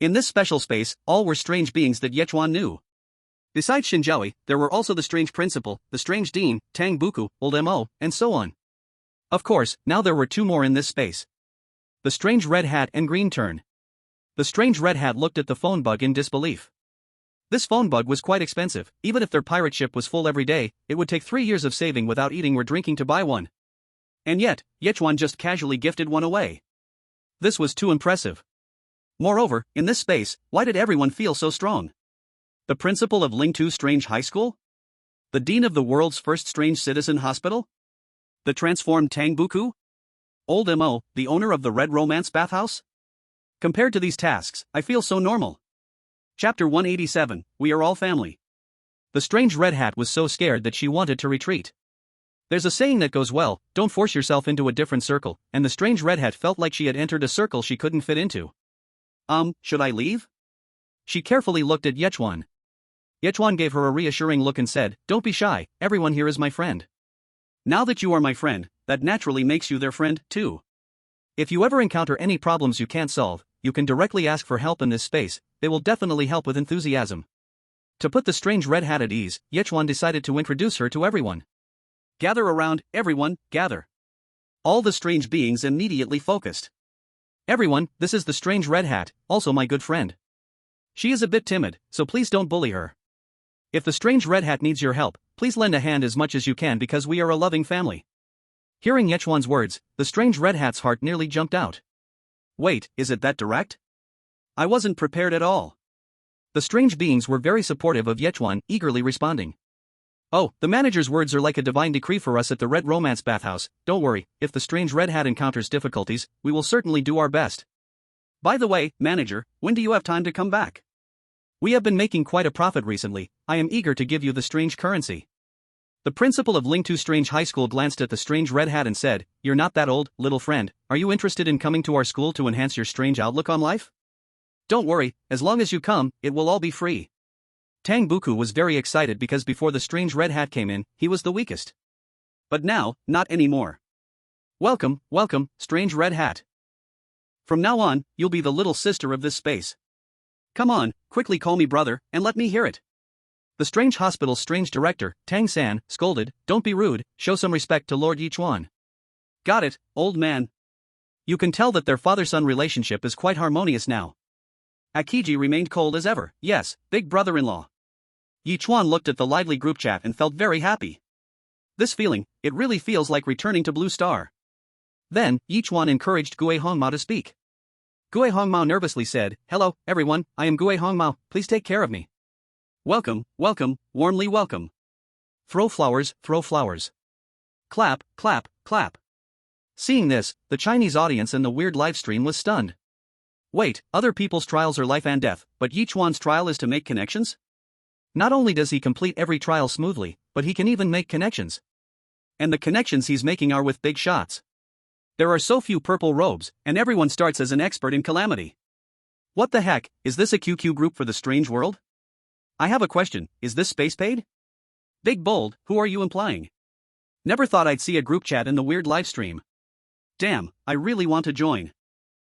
In this special space, all were strange beings that Ye Chuan knew. Besides Shen Zhaoyi, there were also the strange principal, the strange dean, Tang Buku, Old Mo, and so on. Of course, now there were two more in this space. The strange red hat and Green Turn. The strange red hat looked at the phone bug in disbelief. This phone bug was quite expensive. Even if their pirate ship was full every day, it would take 3 years of saving without eating or drinking to buy one. And yet, Ye Chuan just casually gifted one away. This was too impressive. Moreover, in this space, why did everyone feel so strong? The principal of Lingtu Strange High School? The dean of the world's first strange citizen hospital? The transformed Tang Buku? Old Mo, the owner of the Red Romance Bathhouse? Compared to these tasks, I feel so normal. Chapter 187, We Are All Family. The strange red hat was so scared that she wanted to retreat. There's a saying that goes well, don't force yourself into a different circle, and the strange red hat felt like she had entered a circle she couldn't fit into. Should I leave? She carefully looked at Ye Chuan. Ye Chuan gave her a reassuring look and said, don't be shy, everyone here is my friend. Now that you are my friend, that naturally makes you their friend, too. If you ever encounter any problems you can't solve, you can directly ask for help in this space, they will definitely help with enthusiasm. To put the strange red hat at ease, Ye Chuan decided to introduce her to everyone. Gather around, everyone, gather. All the strange beings immediately focused. Everyone, this is the strange red hat, also my good friend. She is a bit timid, so please don't bully her. If the strange red hat needs your help, please lend a hand as much as you can because we are a loving family. Hearing Ye Chuan's words, the strange red hat's heart nearly jumped out. Wait, is it that direct? I wasn't prepared at all. The strange beings were very supportive of Ye Chuan, eagerly responding. Oh, the manager's words are like a divine decree for us at the Red Romance Bathhouse. Don't worry, if the strange red hat encounters difficulties, we will certainly do our best. By the way, manager, when do you have time to come back? We have been making quite a profit recently. I am eager to give you the strange currency. The principal of Lingtu Strange High School glanced at the strange red hat and said, You're not that old, little friend. Are you interested in coming to our school to enhance your strange outlook on life? Don't worry, as long as you come, it will all be free. Tang Buku was very excited because before the strange red hat came in, he was the weakest. But now, not anymore. Welcome, welcome, strange red hat. From now on, you'll be the little sister of this space. Come on, quickly call me brother, and let me hear it. The strange hospital's strange director, Tang San, scolded, Don't be rude, show some respect to Lord Yichuan. Got it, old man. You can tell that their father-son relationship is quite harmonious now. Akiji remained cold as ever. Yes, big brother-in-law. Yichuan looked at the lively group chat and felt very happy. This feeling, it really feels like returning to Blue Star. Then, Yichuan encouraged Gue Hongmao to speak. Gue Hongmao nervously said, Hello, everyone, I am Gue Hongmao, please take care of me. Welcome, welcome, warmly welcome. Throw flowers, throw flowers. Clap, clap, clap. Seeing this, the Chinese audience and the weird livestream was stunned. Wait, other people's trials are life and death, but Yichuan's trial is to make connections? Not only does he complete every trial smoothly, but he can even make connections. And the connections he's making are with big shots. There are so few purple robes, and everyone starts as an expert in calamity. What the heck, is this a QQ group for the strange world? I have a question, is this space paid? Big Bold, who are you implying? Never thought I'd see a group chat in the weird livestream. Damn, I really want to join.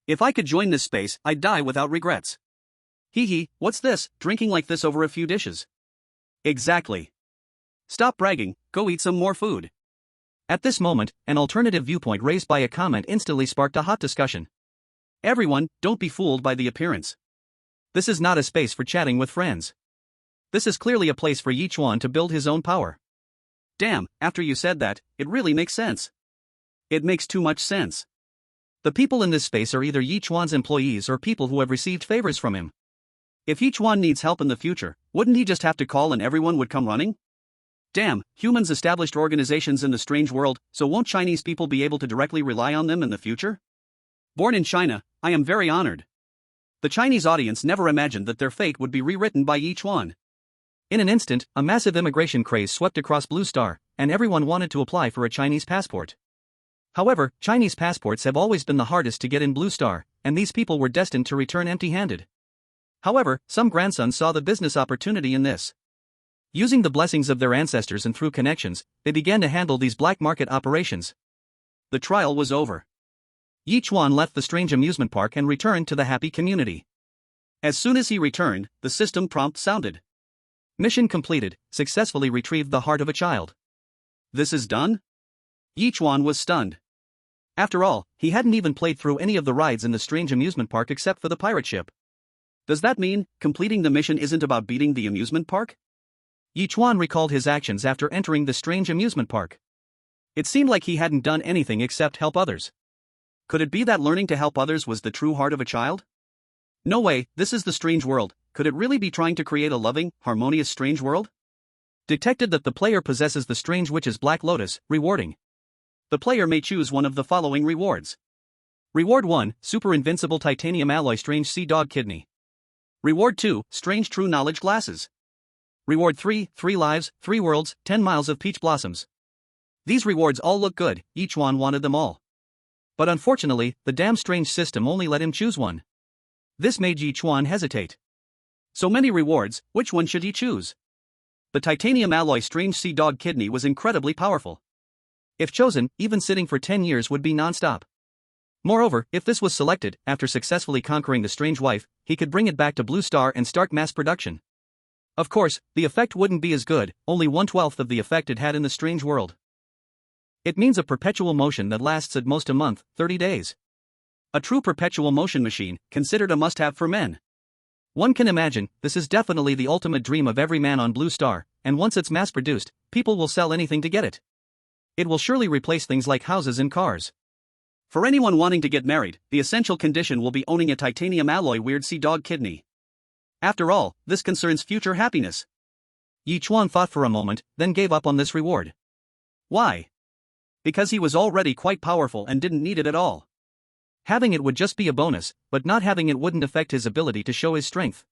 If I could join this space, I'd die without regrets. Hee hee, what's this, drinking like this over a few dishes? Exactly. Stop bragging, go eat some more food. At this moment, an alternative viewpoint raised by a comment instantly sparked a hot discussion. Everyone, don't be fooled by the appearance. This is not a space for chatting with friends. This is clearly a place for Yichuan to build his own power. Damn, after you said that, it really makes sense. It makes too much sense. The people in this space are either Yichuan's employees or people who have received favors from him. If Yichuan needs help in the future, wouldn't he just have to call and everyone would come running? Damn, humans established organizations in the strange world, so won't Chinese people be able to directly rely on them in the future? Born in China, I am very honored. The Chinese audience never imagined that their fate would be rewritten by Yichuan. In an instant, a massive immigration craze swept across Blue Star, and everyone wanted to apply for a Chinese passport. However, Chinese passports have always been the hardest to get in Blue Star, and these people were destined to return empty-handed. However, some grandsons saw the business opportunity in this. Using the blessings of their ancestors and through connections, they began to handle these black market operations. The trial was over. Yichuan left the strange amusement park and returned to the happy community. As soon as he returned, the system prompt sounded. Mission completed, successfully retrieved the heart of a child. This is done? Yichuan was stunned. After all, he hadn't even played through any of the rides in the strange amusement park except for the pirate ship. Does that mean, completing the mission isn't about beating the amusement park? Yichuan recalled his actions after entering the strange amusement park. It seemed like he hadn't done anything except help others. Could it be that learning to help others was the true heart of a child? No way, this is the strange world. Could it really be trying to create a loving, harmonious strange world? Detected that the player possesses the strange witch's black lotus, rewarding. The player may choose one of the following rewards. Reward 1, Super Invincible Titanium Alloy Strange Sea Dog Kidney. Reward 2, Strange True Knowledge Glasses. Reward 3, 3 Lives, 3 Worlds, 10 Miles of Peach Blossoms. These rewards all look good, Yichuan wanted them all. But unfortunately, the damn strange system only let him choose one. This made Yichuan hesitate. So many rewards, which one should he choose? The Titanium Alloy Strange Sea Dog Kidney was incredibly powerful. If chosen, even sitting for 10 years would be non-stop. Moreover, if this was selected, after successfully conquering the strange wife, he could bring it back to Blue Star and start mass production. Of course, the effect wouldn't be as good, only 1/12 of the effect it had in the strange world. It means a perpetual motion that lasts at most a month, 30 days. A true perpetual motion machine, considered a must-have for men. One can imagine, this is definitely the ultimate dream of every man on Blue Star, and once it's mass-produced, people will sell anything to get it. It will surely replace things like houses and cars. For anyone wanting to get married, the essential condition will be owning a titanium alloy weird sea dog kidney. After all, this concerns future happiness. Ye Chuan thought for a moment, then gave up on this reward. Why? Because he was already quite powerful and didn't need it at all. Having it would just be a bonus, but not having it wouldn't affect his ability to show his strength.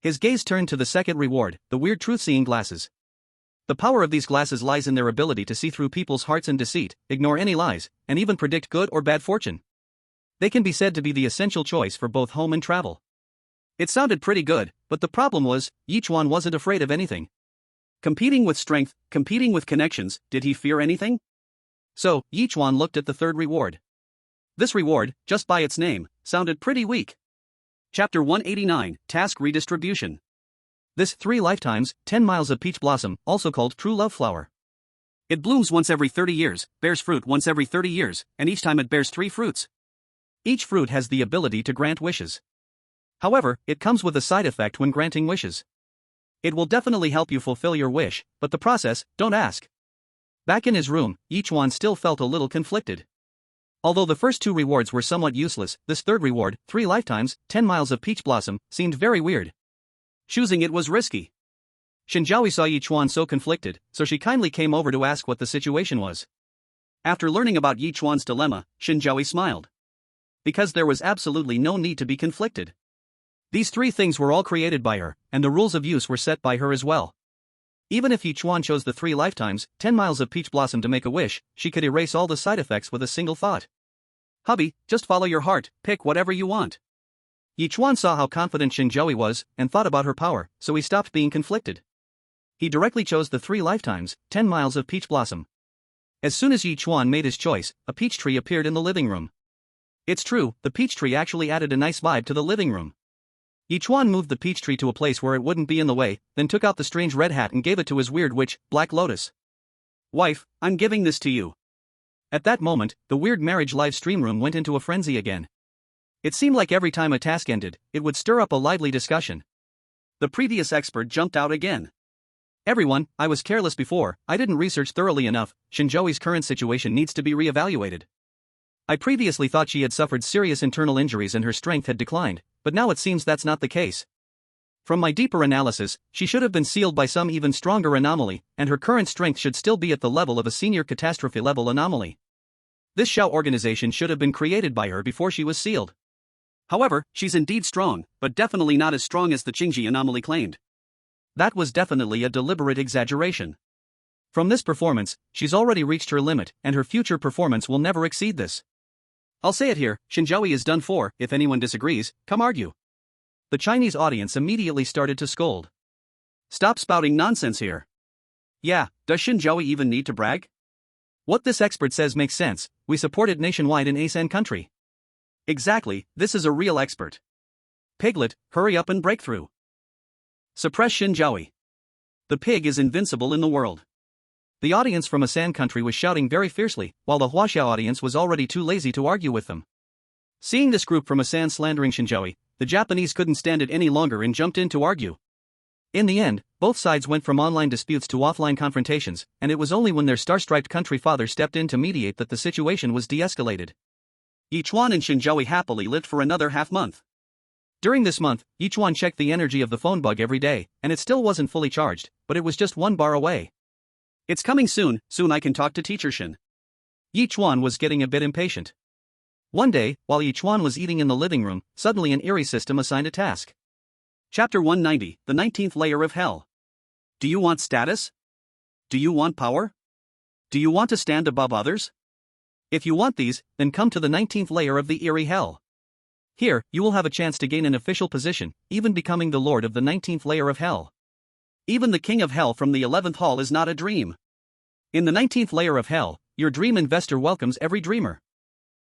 His gaze turned to the second reward, the weird truth-seeing glasses. The power of these glasses lies in their ability to see through people's hearts and deceit, ignore any lies, and even predict good or bad fortune. They can be said to be the essential choice for both home and travel. It sounded pretty good, but the problem was, Yichuan wasn't afraid of anything. Competing with strength, competing with connections, did he fear anything? So, Yichuan looked at the third reward. This reward, just by its name, sounded pretty weak. Chapter 189, Task Redistribution. This 3 lifetimes, 10 miles of peach blossom, also called true love flower. It blooms once every 30 years, bears fruit once every 30 years, and each time it bears 3 fruits. Each fruit has the ability to grant wishes. However, it comes with a side effect when granting wishes. It will definitely help you fulfill your wish, but the process, don't ask. Back in his room, Yichuan still felt a little conflicted. Although the first 2 rewards were somewhat useless, this third reward, 3 lifetimes, 10 miles of peach blossom, seemed very weird. Choosing it was risky. Shen Zhaoyi saw Yichuan so conflicted, so she kindly came over to ask what the situation was. After learning about Yichuan's dilemma, Shen Zhaoyi smiled. Because there was absolutely no need to be conflicted. These 3 things were all created by her, and the rules of use were set by her as well. Even if Yichuan chose the 3 lifetimes, 10 miles of peach blossom to make a wish, she could erase all the side effects with a single thought. Hubby, just follow your heart, pick whatever you want. Yichuan saw how confident Shen Zhaoyi was, and thought about her power, so he stopped being conflicted. He directly chose the 3 lifetimes, 10 miles of peach blossom. As soon as Yichuan made his choice, a peach tree appeared in the living room. It's true, the peach tree actually added a nice vibe to the living room. Yichuan moved the peach tree to a place where it wouldn't be in the way, then took out the strange red hat and gave it to his weird witch, Black Lotus. Wife, I'm giving this to you. At that moment, the weird marriage live stream room went into a frenzy again. It seemed like every time a task ended, it would stir up a lively discussion. The previous expert jumped out again. Everyone, I was careless before, I didn't research thoroughly enough, Shen Zhaoyi's current situation needs to be re-evaluated. I previously thought she had suffered serious internal injuries and her strength had declined, but now it seems that's not the case. From my deeper analysis, she should have been sealed by some even stronger anomaly, and her current strength should still be at the level of a senior catastrophe level anomaly. This Shao organization should have been created by her before she was sealed. However, she's indeed strong, but definitely not as strong as the Qingji anomaly claimed. That was definitely a deliberate exaggeration. From this performance, she's already reached her limit, and her future performance will never exceed this. I'll say it here, Shen Zhaoyi is done for. If anyone disagrees, come argue. The Chinese audience immediately started to scold. Stop spouting nonsense here. Yeah, does Shen Zhaoyi even need to brag? What this expert says makes sense, we support it nationwide in ASEAN country. Exactly, this is a real expert. Piglet, hurry up and break through. Suppress Shen Zhaoyi. The pig is invincible in the world. The audience from ASEAN country was shouting very fiercely, while the Huaxia audience was already too lazy to argue with them. Seeing this group from ASEAN slandering Shen Zhaoyi, the Japanese couldn't stand it any longer and jumped in to argue. In the end, both sides went from online disputes to offline confrontations, and it was only when their star-striped country father stepped in to mediate that the situation was de-escalated. Yichuan and Shen Zhaoyi happily lived for another half-month. During this month, Yichuan checked the energy of the phone bug every day, and it still wasn't fully charged, but it was just 1 bar away. It's coming soon I can talk to Teacher Shen. Yichuan was getting a bit impatient. One day, while Yichuan was eating in the living room, suddenly an Eerie system assigned a task. Chapter 190, the 19th layer of hell. Do you want status? Do you want power? Do you want to stand above others? If you want these, then come to the 19th layer of the Eerie Hell. Here, you will have a chance to gain an official position, even becoming the lord of the 19th layer of hell. Even the king of hell from the 11th hall is not a dream. In the 19th layer of hell, your dream investor welcomes every dreamer.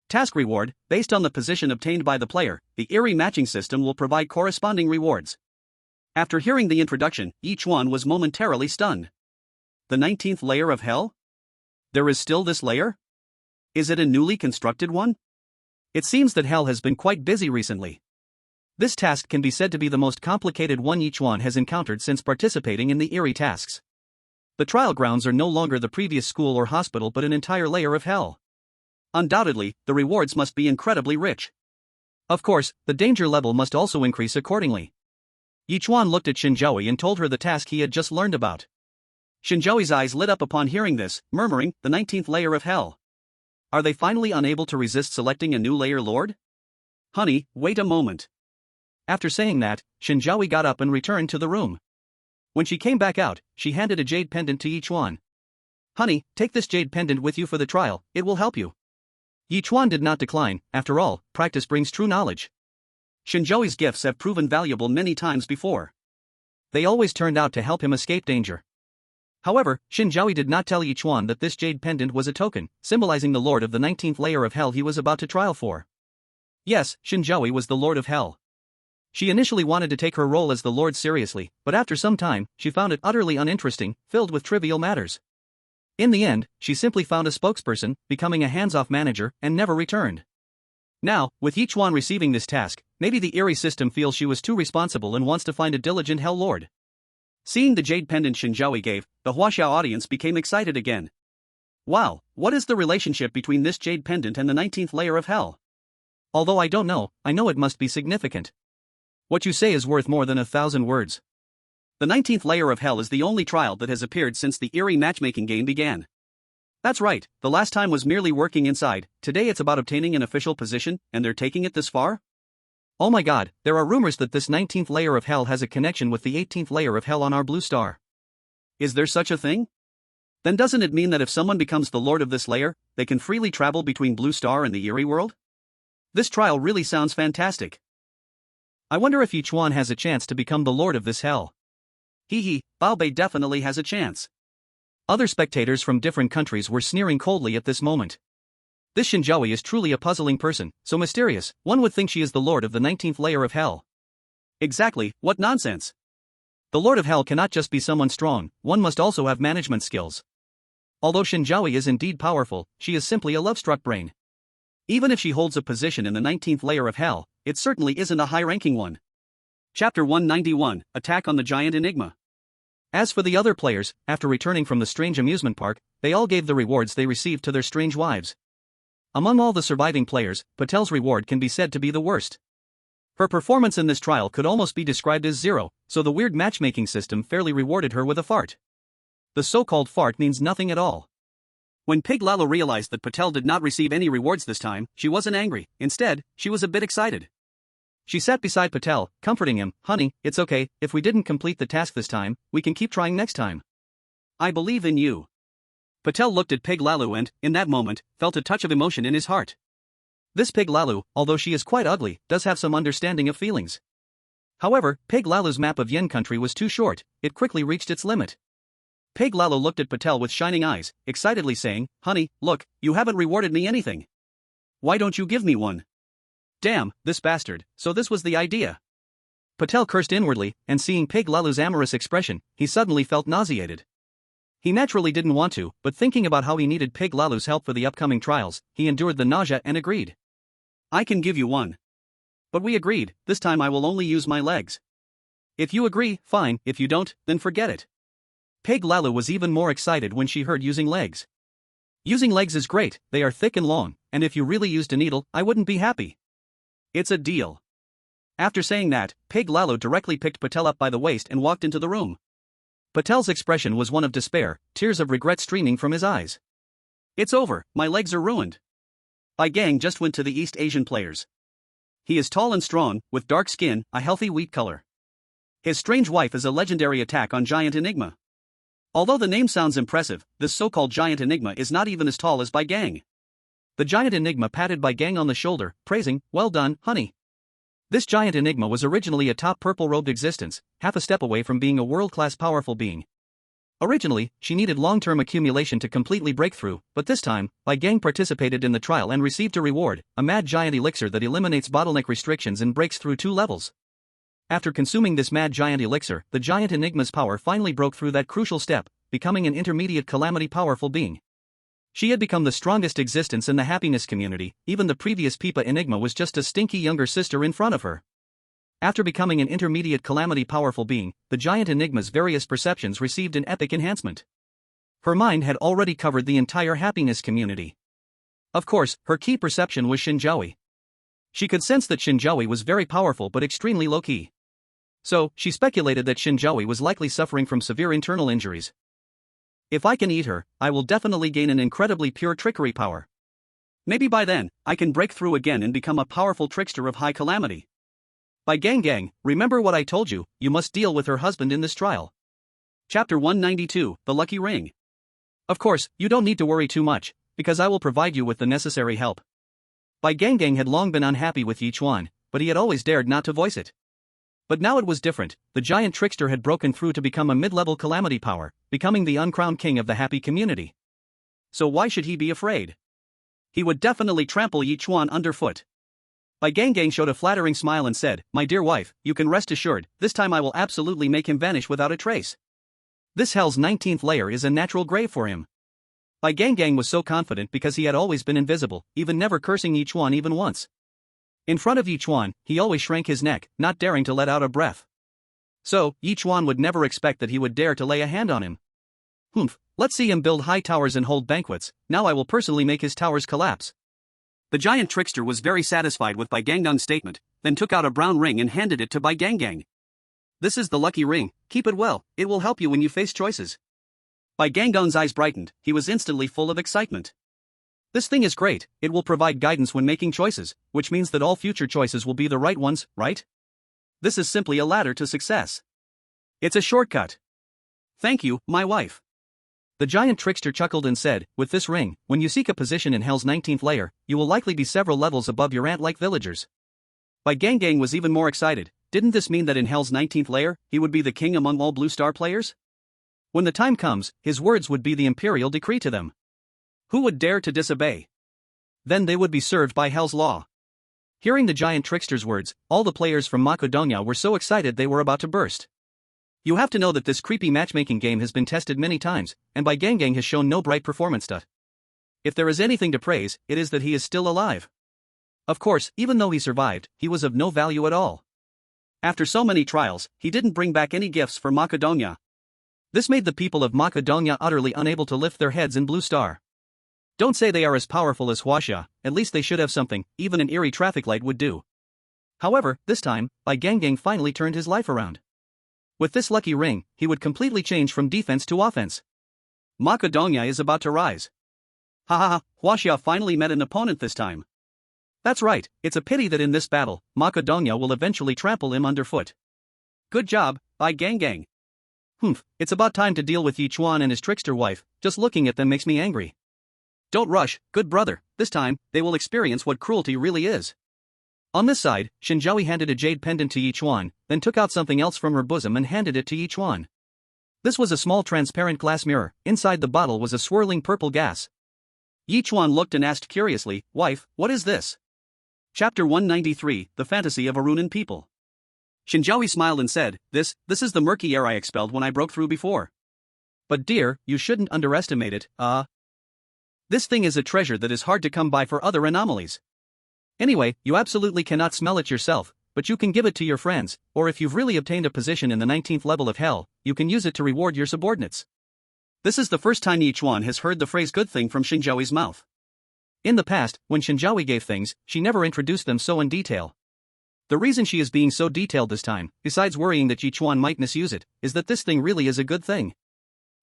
Task reward, based on the position obtained by the player, the Eerie matching system will provide corresponding rewards. After hearing the introduction, Ye Chuan was momentarily stunned. The 19th layer of hell? There is still this layer? Is it a newly constructed one? It seems that hell has been quite busy recently. This task can be said to be the most complicated one Ye Chuan has encountered since participating in the Eerie tasks. The trial grounds are no longer the previous school or hospital but an entire layer of hell. Undoubtedly, the rewards must be incredibly rich. Of course, the danger level must also increase accordingly. Yichuan looked at Shen Zhaoyi and told her the task he had just learned about. Shen Zhaoyi's eyes lit up upon hearing this, murmuring, the 19th layer of hell. Are they finally unable to resist selecting a new layer lord? Honey, wait a moment. After saying that, Shen Zhaoyi got up and returned to the room. When she came back out, she handed a jade pendant to Yichuan. Honey, take this jade pendant with you for the trial, it will help you. Yichuan did not decline. After all, practice brings true knowledge. Shen Zhaoyi's gifts have proven valuable many times before. They always turned out to help him escape danger. However, Shen Zhaoyi did not tell Yichuan that this jade pendant was a token, symbolizing the lord of the 19th layer of hell he was about to trial for. Yes, Shen Zhaoyi was the lord of hell. She initially wanted to take her role as the lord seriously, but after some time, she found it utterly uninteresting, filled with trivial matters. In the end, she simply found a spokesperson, becoming a hands-off manager, and never returned. Now, with Yichuan receiving this task, maybe the Eerie system feels she was too responsible and wants to find a diligent hell lord. Seeing the jade pendant Shen Zhaoyi gave, the Huaxia audience became excited again. Wow, what is the relationship between this jade pendant and the 19th layer of hell? Although I don't know, I know it must be significant. What you say is worth more than 1,000 words. The 19th layer of hell is the only trial that has appeared since the Eerie Matchmaking game began. That's right, the last time was merely working inside, today it's about obtaining an official position, and they're taking it this far? Oh my god, there are rumors that this 19th layer of hell has a connection with the 18th layer of hell on our blue star. Is there such a thing? Then doesn't it mean that if someone becomes the lord of this layer, they can freely travel between blue star and the Eerie world? This trial really sounds fantastic. I wonder if Yichuan has a chance to become the lord of this hell. Bao Bei definitely has a chance. Other spectators from different countries were sneering coldly at this moment. This Shen Zhaoyi is truly a puzzling person, so mysterious, one would think she is the lord of the 19th layer of hell. Exactly, what nonsense. The lord of hell cannot just be someone strong, one must also have management skills. Although Shen Zhaoyi is indeed powerful, she is simply a love-struck brain. Even if she holds a position in the 19th layer of hell, it certainly isn't a high-ranking one. Chapter 191, Attack on the Giant Enigma. As for the other players, after returning from the strange amusement park, they all gave the rewards they received to their strange wives. Among all the surviving players, Patel's reward can be said to be the worst. Her performance in this trial could almost be described as zero, so the weird matchmaking system fairly rewarded her with a fart. The so-called fart means nothing at all. When Pig Lalo realized that Patel did not receive any rewards this time, she wasn't angry, instead, she was a bit excited. She sat beside Patel, comforting him, "Honey, it's okay, if we didn't complete the task this time, we can keep trying next time. I believe in you." Patel looked at Pig Lalu and, in that moment, felt a touch of emotion in his heart. This Pig Lalu, although she is quite ugly, does have some understanding of feelings. However, Pig Lalu's map of Yen country was too short, it quickly reached its limit. Pig Lalu looked at Patel with shining eyes, excitedly saying, "Honey, look, you haven't rewarded me anything. Why don't you give me one?" Damn, this bastard, so this was the idea. Patel cursed inwardly, and seeing Pig Lalu's amorous expression, he suddenly felt nauseated. He naturally didn't want to, but thinking about how he needed Pig Lalu's help for the upcoming trials, he endured the nausea and agreed. "I can give you one. But we agreed, this time I will only use my legs. If you agree, fine, if you don't, then forget it." Pig Lalu was even more excited when she heard using legs. Using legs is great, they are thick and long, and if you really used a needle, I wouldn't be happy. It's a deal. After saying that, Pig Lalu directly picked Patel up by the waist and walked into the room. Patel's expression was one of despair, tears of regret streaming from his eyes. "It's over, my legs are ruined. Bai Gang just went to the East Asian players. He is tall and strong, with dark skin, a healthy wheat color. His strange wife is a legendary attack on Giant Enigma. Although the name sounds impressive, this so-called Giant Enigma is not even as tall as Bai Gang." The Giant Enigma patted Bai Gang on the shoulder, praising, "Well done, honey." This Giant Enigma was originally a top purple-robed existence, half a step away from being a world-class powerful being. Originally, she needed long-term accumulation to completely break through, but this time, Bai Gang participated in the trial and received a reward, a mad giant elixir that eliminates bottleneck restrictions and breaks through 2 levels. After consuming this mad giant elixir, the Giant Enigma's power finally broke through that crucial step, becoming an intermediate calamity powerful being. She had become the strongest existence in the happiness community, even the previous Pipa Enigma was just a stinky younger sister in front of her. After becoming an intermediate calamity powerful being, the Giant Enigma's various perceptions received an epic enhancement. Her mind had already covered the entire happiness community. Of course, her key perception was Shen Zhaoyi. She could sense that Shen Zhaoyi was very powerful but extremely low-key. So, she speculated that Shen Zhaoyi was likely suffering from severe internal injuries. If I can eat her, I will definitely gain an incredibly pure trickery power. Maybe by then, I can break through again and become a powerful trickster of high calamity. By gang, remember what I told you, you must deal with her husband in this trial. Chapter 192, The Lucky Ring. Of course, you don't need to worry too much, because I will provide you with the necessary help. Bai Gang had long been unhappy with Ye Chuan, but he had always dared not to voice it. But now it was different. The giant trickster had broken through to become a mid-level calamity power, becoming the uncrowned king of the happy community. So why should he be afraid? He would definitely trample Ye Chuan underfoot. Bai Gang showed a flattering smile and said, "My dear wife, you can rest assured, this time I will absolutely make him vanish without a trace. This hell's 19th layer is a natural grave for him." Bai Gang was so confident because he had always been invisible, even never cursing Ye Chuan even once. In front of Ye Chuan, he always shrank his neck, not daring to let out a breath. So, Ye Chuan would never expect that he would dare to lay a hand on him. Let's see him build high towers and hold banquets. Now I will personally make his towers collapse. The giant trickster was very satisfied with Bai Gang's statement, then took out a brown ring and handed it to Bai Gang. "This is the lucky ring, keep it well, it will help you when you face choices." Bai Gang's eyes brightened, he was instantly full of excitement. "This thing is great, it will provide guidance when making choices, which means that all future choices will be the right ones, right? This is simply a ladder to success. It's a shortcut. Thank you, my wife." The giant trickster chuckled and said, "With this ring, when you seek a position in Hell's 19th layer, you will likely be several levels above your ant-like villagers." Bai Gang was even more excited. Didn't this mean that in Hell's 19th layer, he would be the king among all Blue Star players? When the time comes, his words would be the imperial decree to them. Who would dare to disobey? Then they would be served by Hell's law. Hearing the giant trickster's words, all the players from Macedonia were so excited they were about to burst. You have to know that this creepy matchmaking game has been tested many times, and Bai Gang has shown no bright performance. If there is anything to praise, it is that he is still alive. Of course, even though he survived, he was of no value at all. After so many trials, he didn't bring back any gifts for Macedonia. This made the people of Macedonia utterly unable to lift their heads in Blue Star. Don't say they are as powerful as Huaxia, at least they should have something, even an Eerie traffic light would do. However, this time, Bai Gang finally turned his life around. With this lucky ring, he would completely change from defense to offense. Macedonia is about to rise. Huaxia finally met an opponent this time. That's right, it's a pity that in this battle, Macedonia will eventually trample him underfoot. Good job, Bai Gang. It's about time to deal with Ye Chuan and his trickster wife, just looking at them makes me angry. Don't rush, good brother, this time, they will experience what cruelty really is. On this side, Shen Zhaoyi handed a jade pendant to Ye Chuan, then took out something else from her bosom and handed it to Ye Chuan. This was a small transparent glass mirror, inside the bottle was a swirling purple gas. Ye Chuan looked and asked curiously, "Wife, what is this?" Chapter 193, The Fantasy of Arunan People. Shen Zhaoyi smiled and said, This is the murky air I expelled when I broke through before. But dear, you shouldn't underestimate it, This thing is a treasure that is hard to come by for other anomalies. Anyway, you absolutely cannot smell it yourself, but you can give it to your friends, or if you've really obtained a position in the 19th level of hell, you can use it to reward your subordinates. This is the first time Ye Chuan has heard the phrase good thing from Shen Zhaoyi's mouth. In the past, when Shen Zhaoyi gave things, she never introduced them so in detail. The reason she is being so detailed this time, besides worrying that Ye Chuan might misuse it, is that this thing really is a good thing.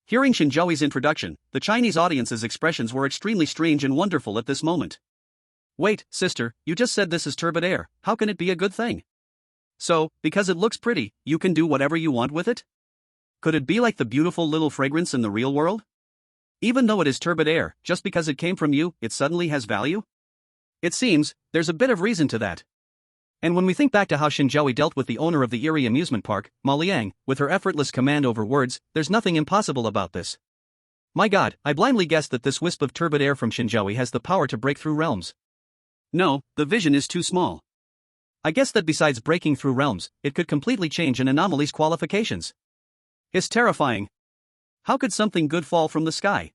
Hearing Shen Zhaoyi's introduction, the Chinese audience's expressions were extremely strange and wonderful at this moment. Wait, sister, you just said this is turbid air, how can it be a good thing? So, because it looks pretty, you can do whatever you want with it? Could it be like the beautiful little fragrance in the real world? Even though it is turbid air, just because it came from you, it suddenly has value? It seems, there's a bit of reason to that. And when we think back to how Shen Zhaoyi dealt with the owner of the Eerie amusement park, Ma Liang, with her effortless command over words, there's nothing impossible about this. My god, I blindly guessed that this wisp of turbid air from Shen Zhaoyi has the power to break through realms. No, the vision is too small. I guess that besides breaking through realms, it could completely change an anomaly's qualifications. It's terrifying. How could something good fall from the sky?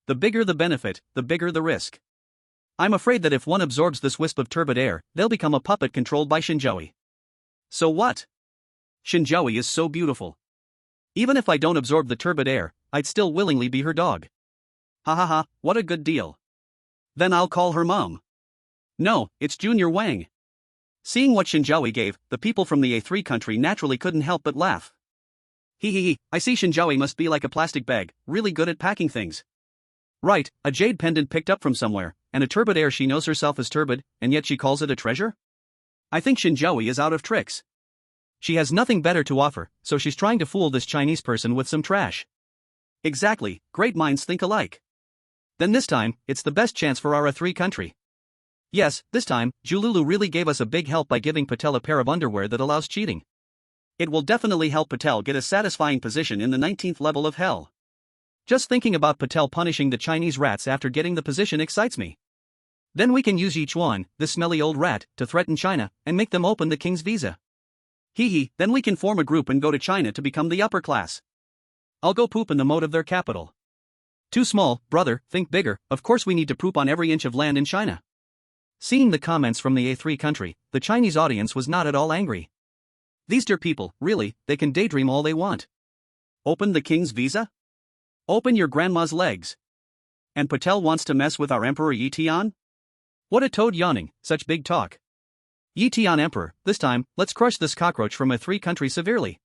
The bigger the benefit, the bigger the risk. I'm afraid that if one absorbs this wisp of turbid air, they'll become a puppet controlled by Shen Zhaoyi. So what? Shen Zhaoyi is so beautiful. Even if I don't absorb the turbid air, I'd still willingly be her dog. What a good deal. Then I'll call her mom. No, it's Junior Wang. Seeing what Shen Zhaoyi gave, the people from the A3 country naturally couldn't help but laugh. He, I see Shen Zhaoyi must be like a plastic bag, really good at packing things. Right, a jade pendant picked up from somewhere, and a turbid heir she knows herself as turbid, and yet she calls it a treasure? I think Shen Zhaoyi is out of tricks. She has nothing better to offer, so she's trying to fool this Chinese person with some trash. Exactly, great minds think alike. Then this time, it's the best chance for our A3 country. Yes, this time, Jululu really gave us a big help by giving Patel a pair of underwear that allows cheating. It will definitely help Patel get a satisfying position in the 19th level of hell. Just thinking about Patel punishing the Chinese rats after getting the position excites me. Then we can use Ye Chuan, this smelly old rat, to threaten China, and make them open the king's visa. Then we can form a group and go to China to become the upper class. I'll go poop in the moat of their capital. Too small, brother, think bigger, of course we need to poop on every inch of land in China. Seeing the comments from the A3 country, the Chinese audience was not at all angry. These dear people, really, they can daydream all they want. Open the king's visa? Open your grandma's legs. And Patel wants to mess with our emperor Ye Tian? What a toad yawning, such big talk. Ye Tian emperor, this time, let's crush this cockroach from A3 country severely.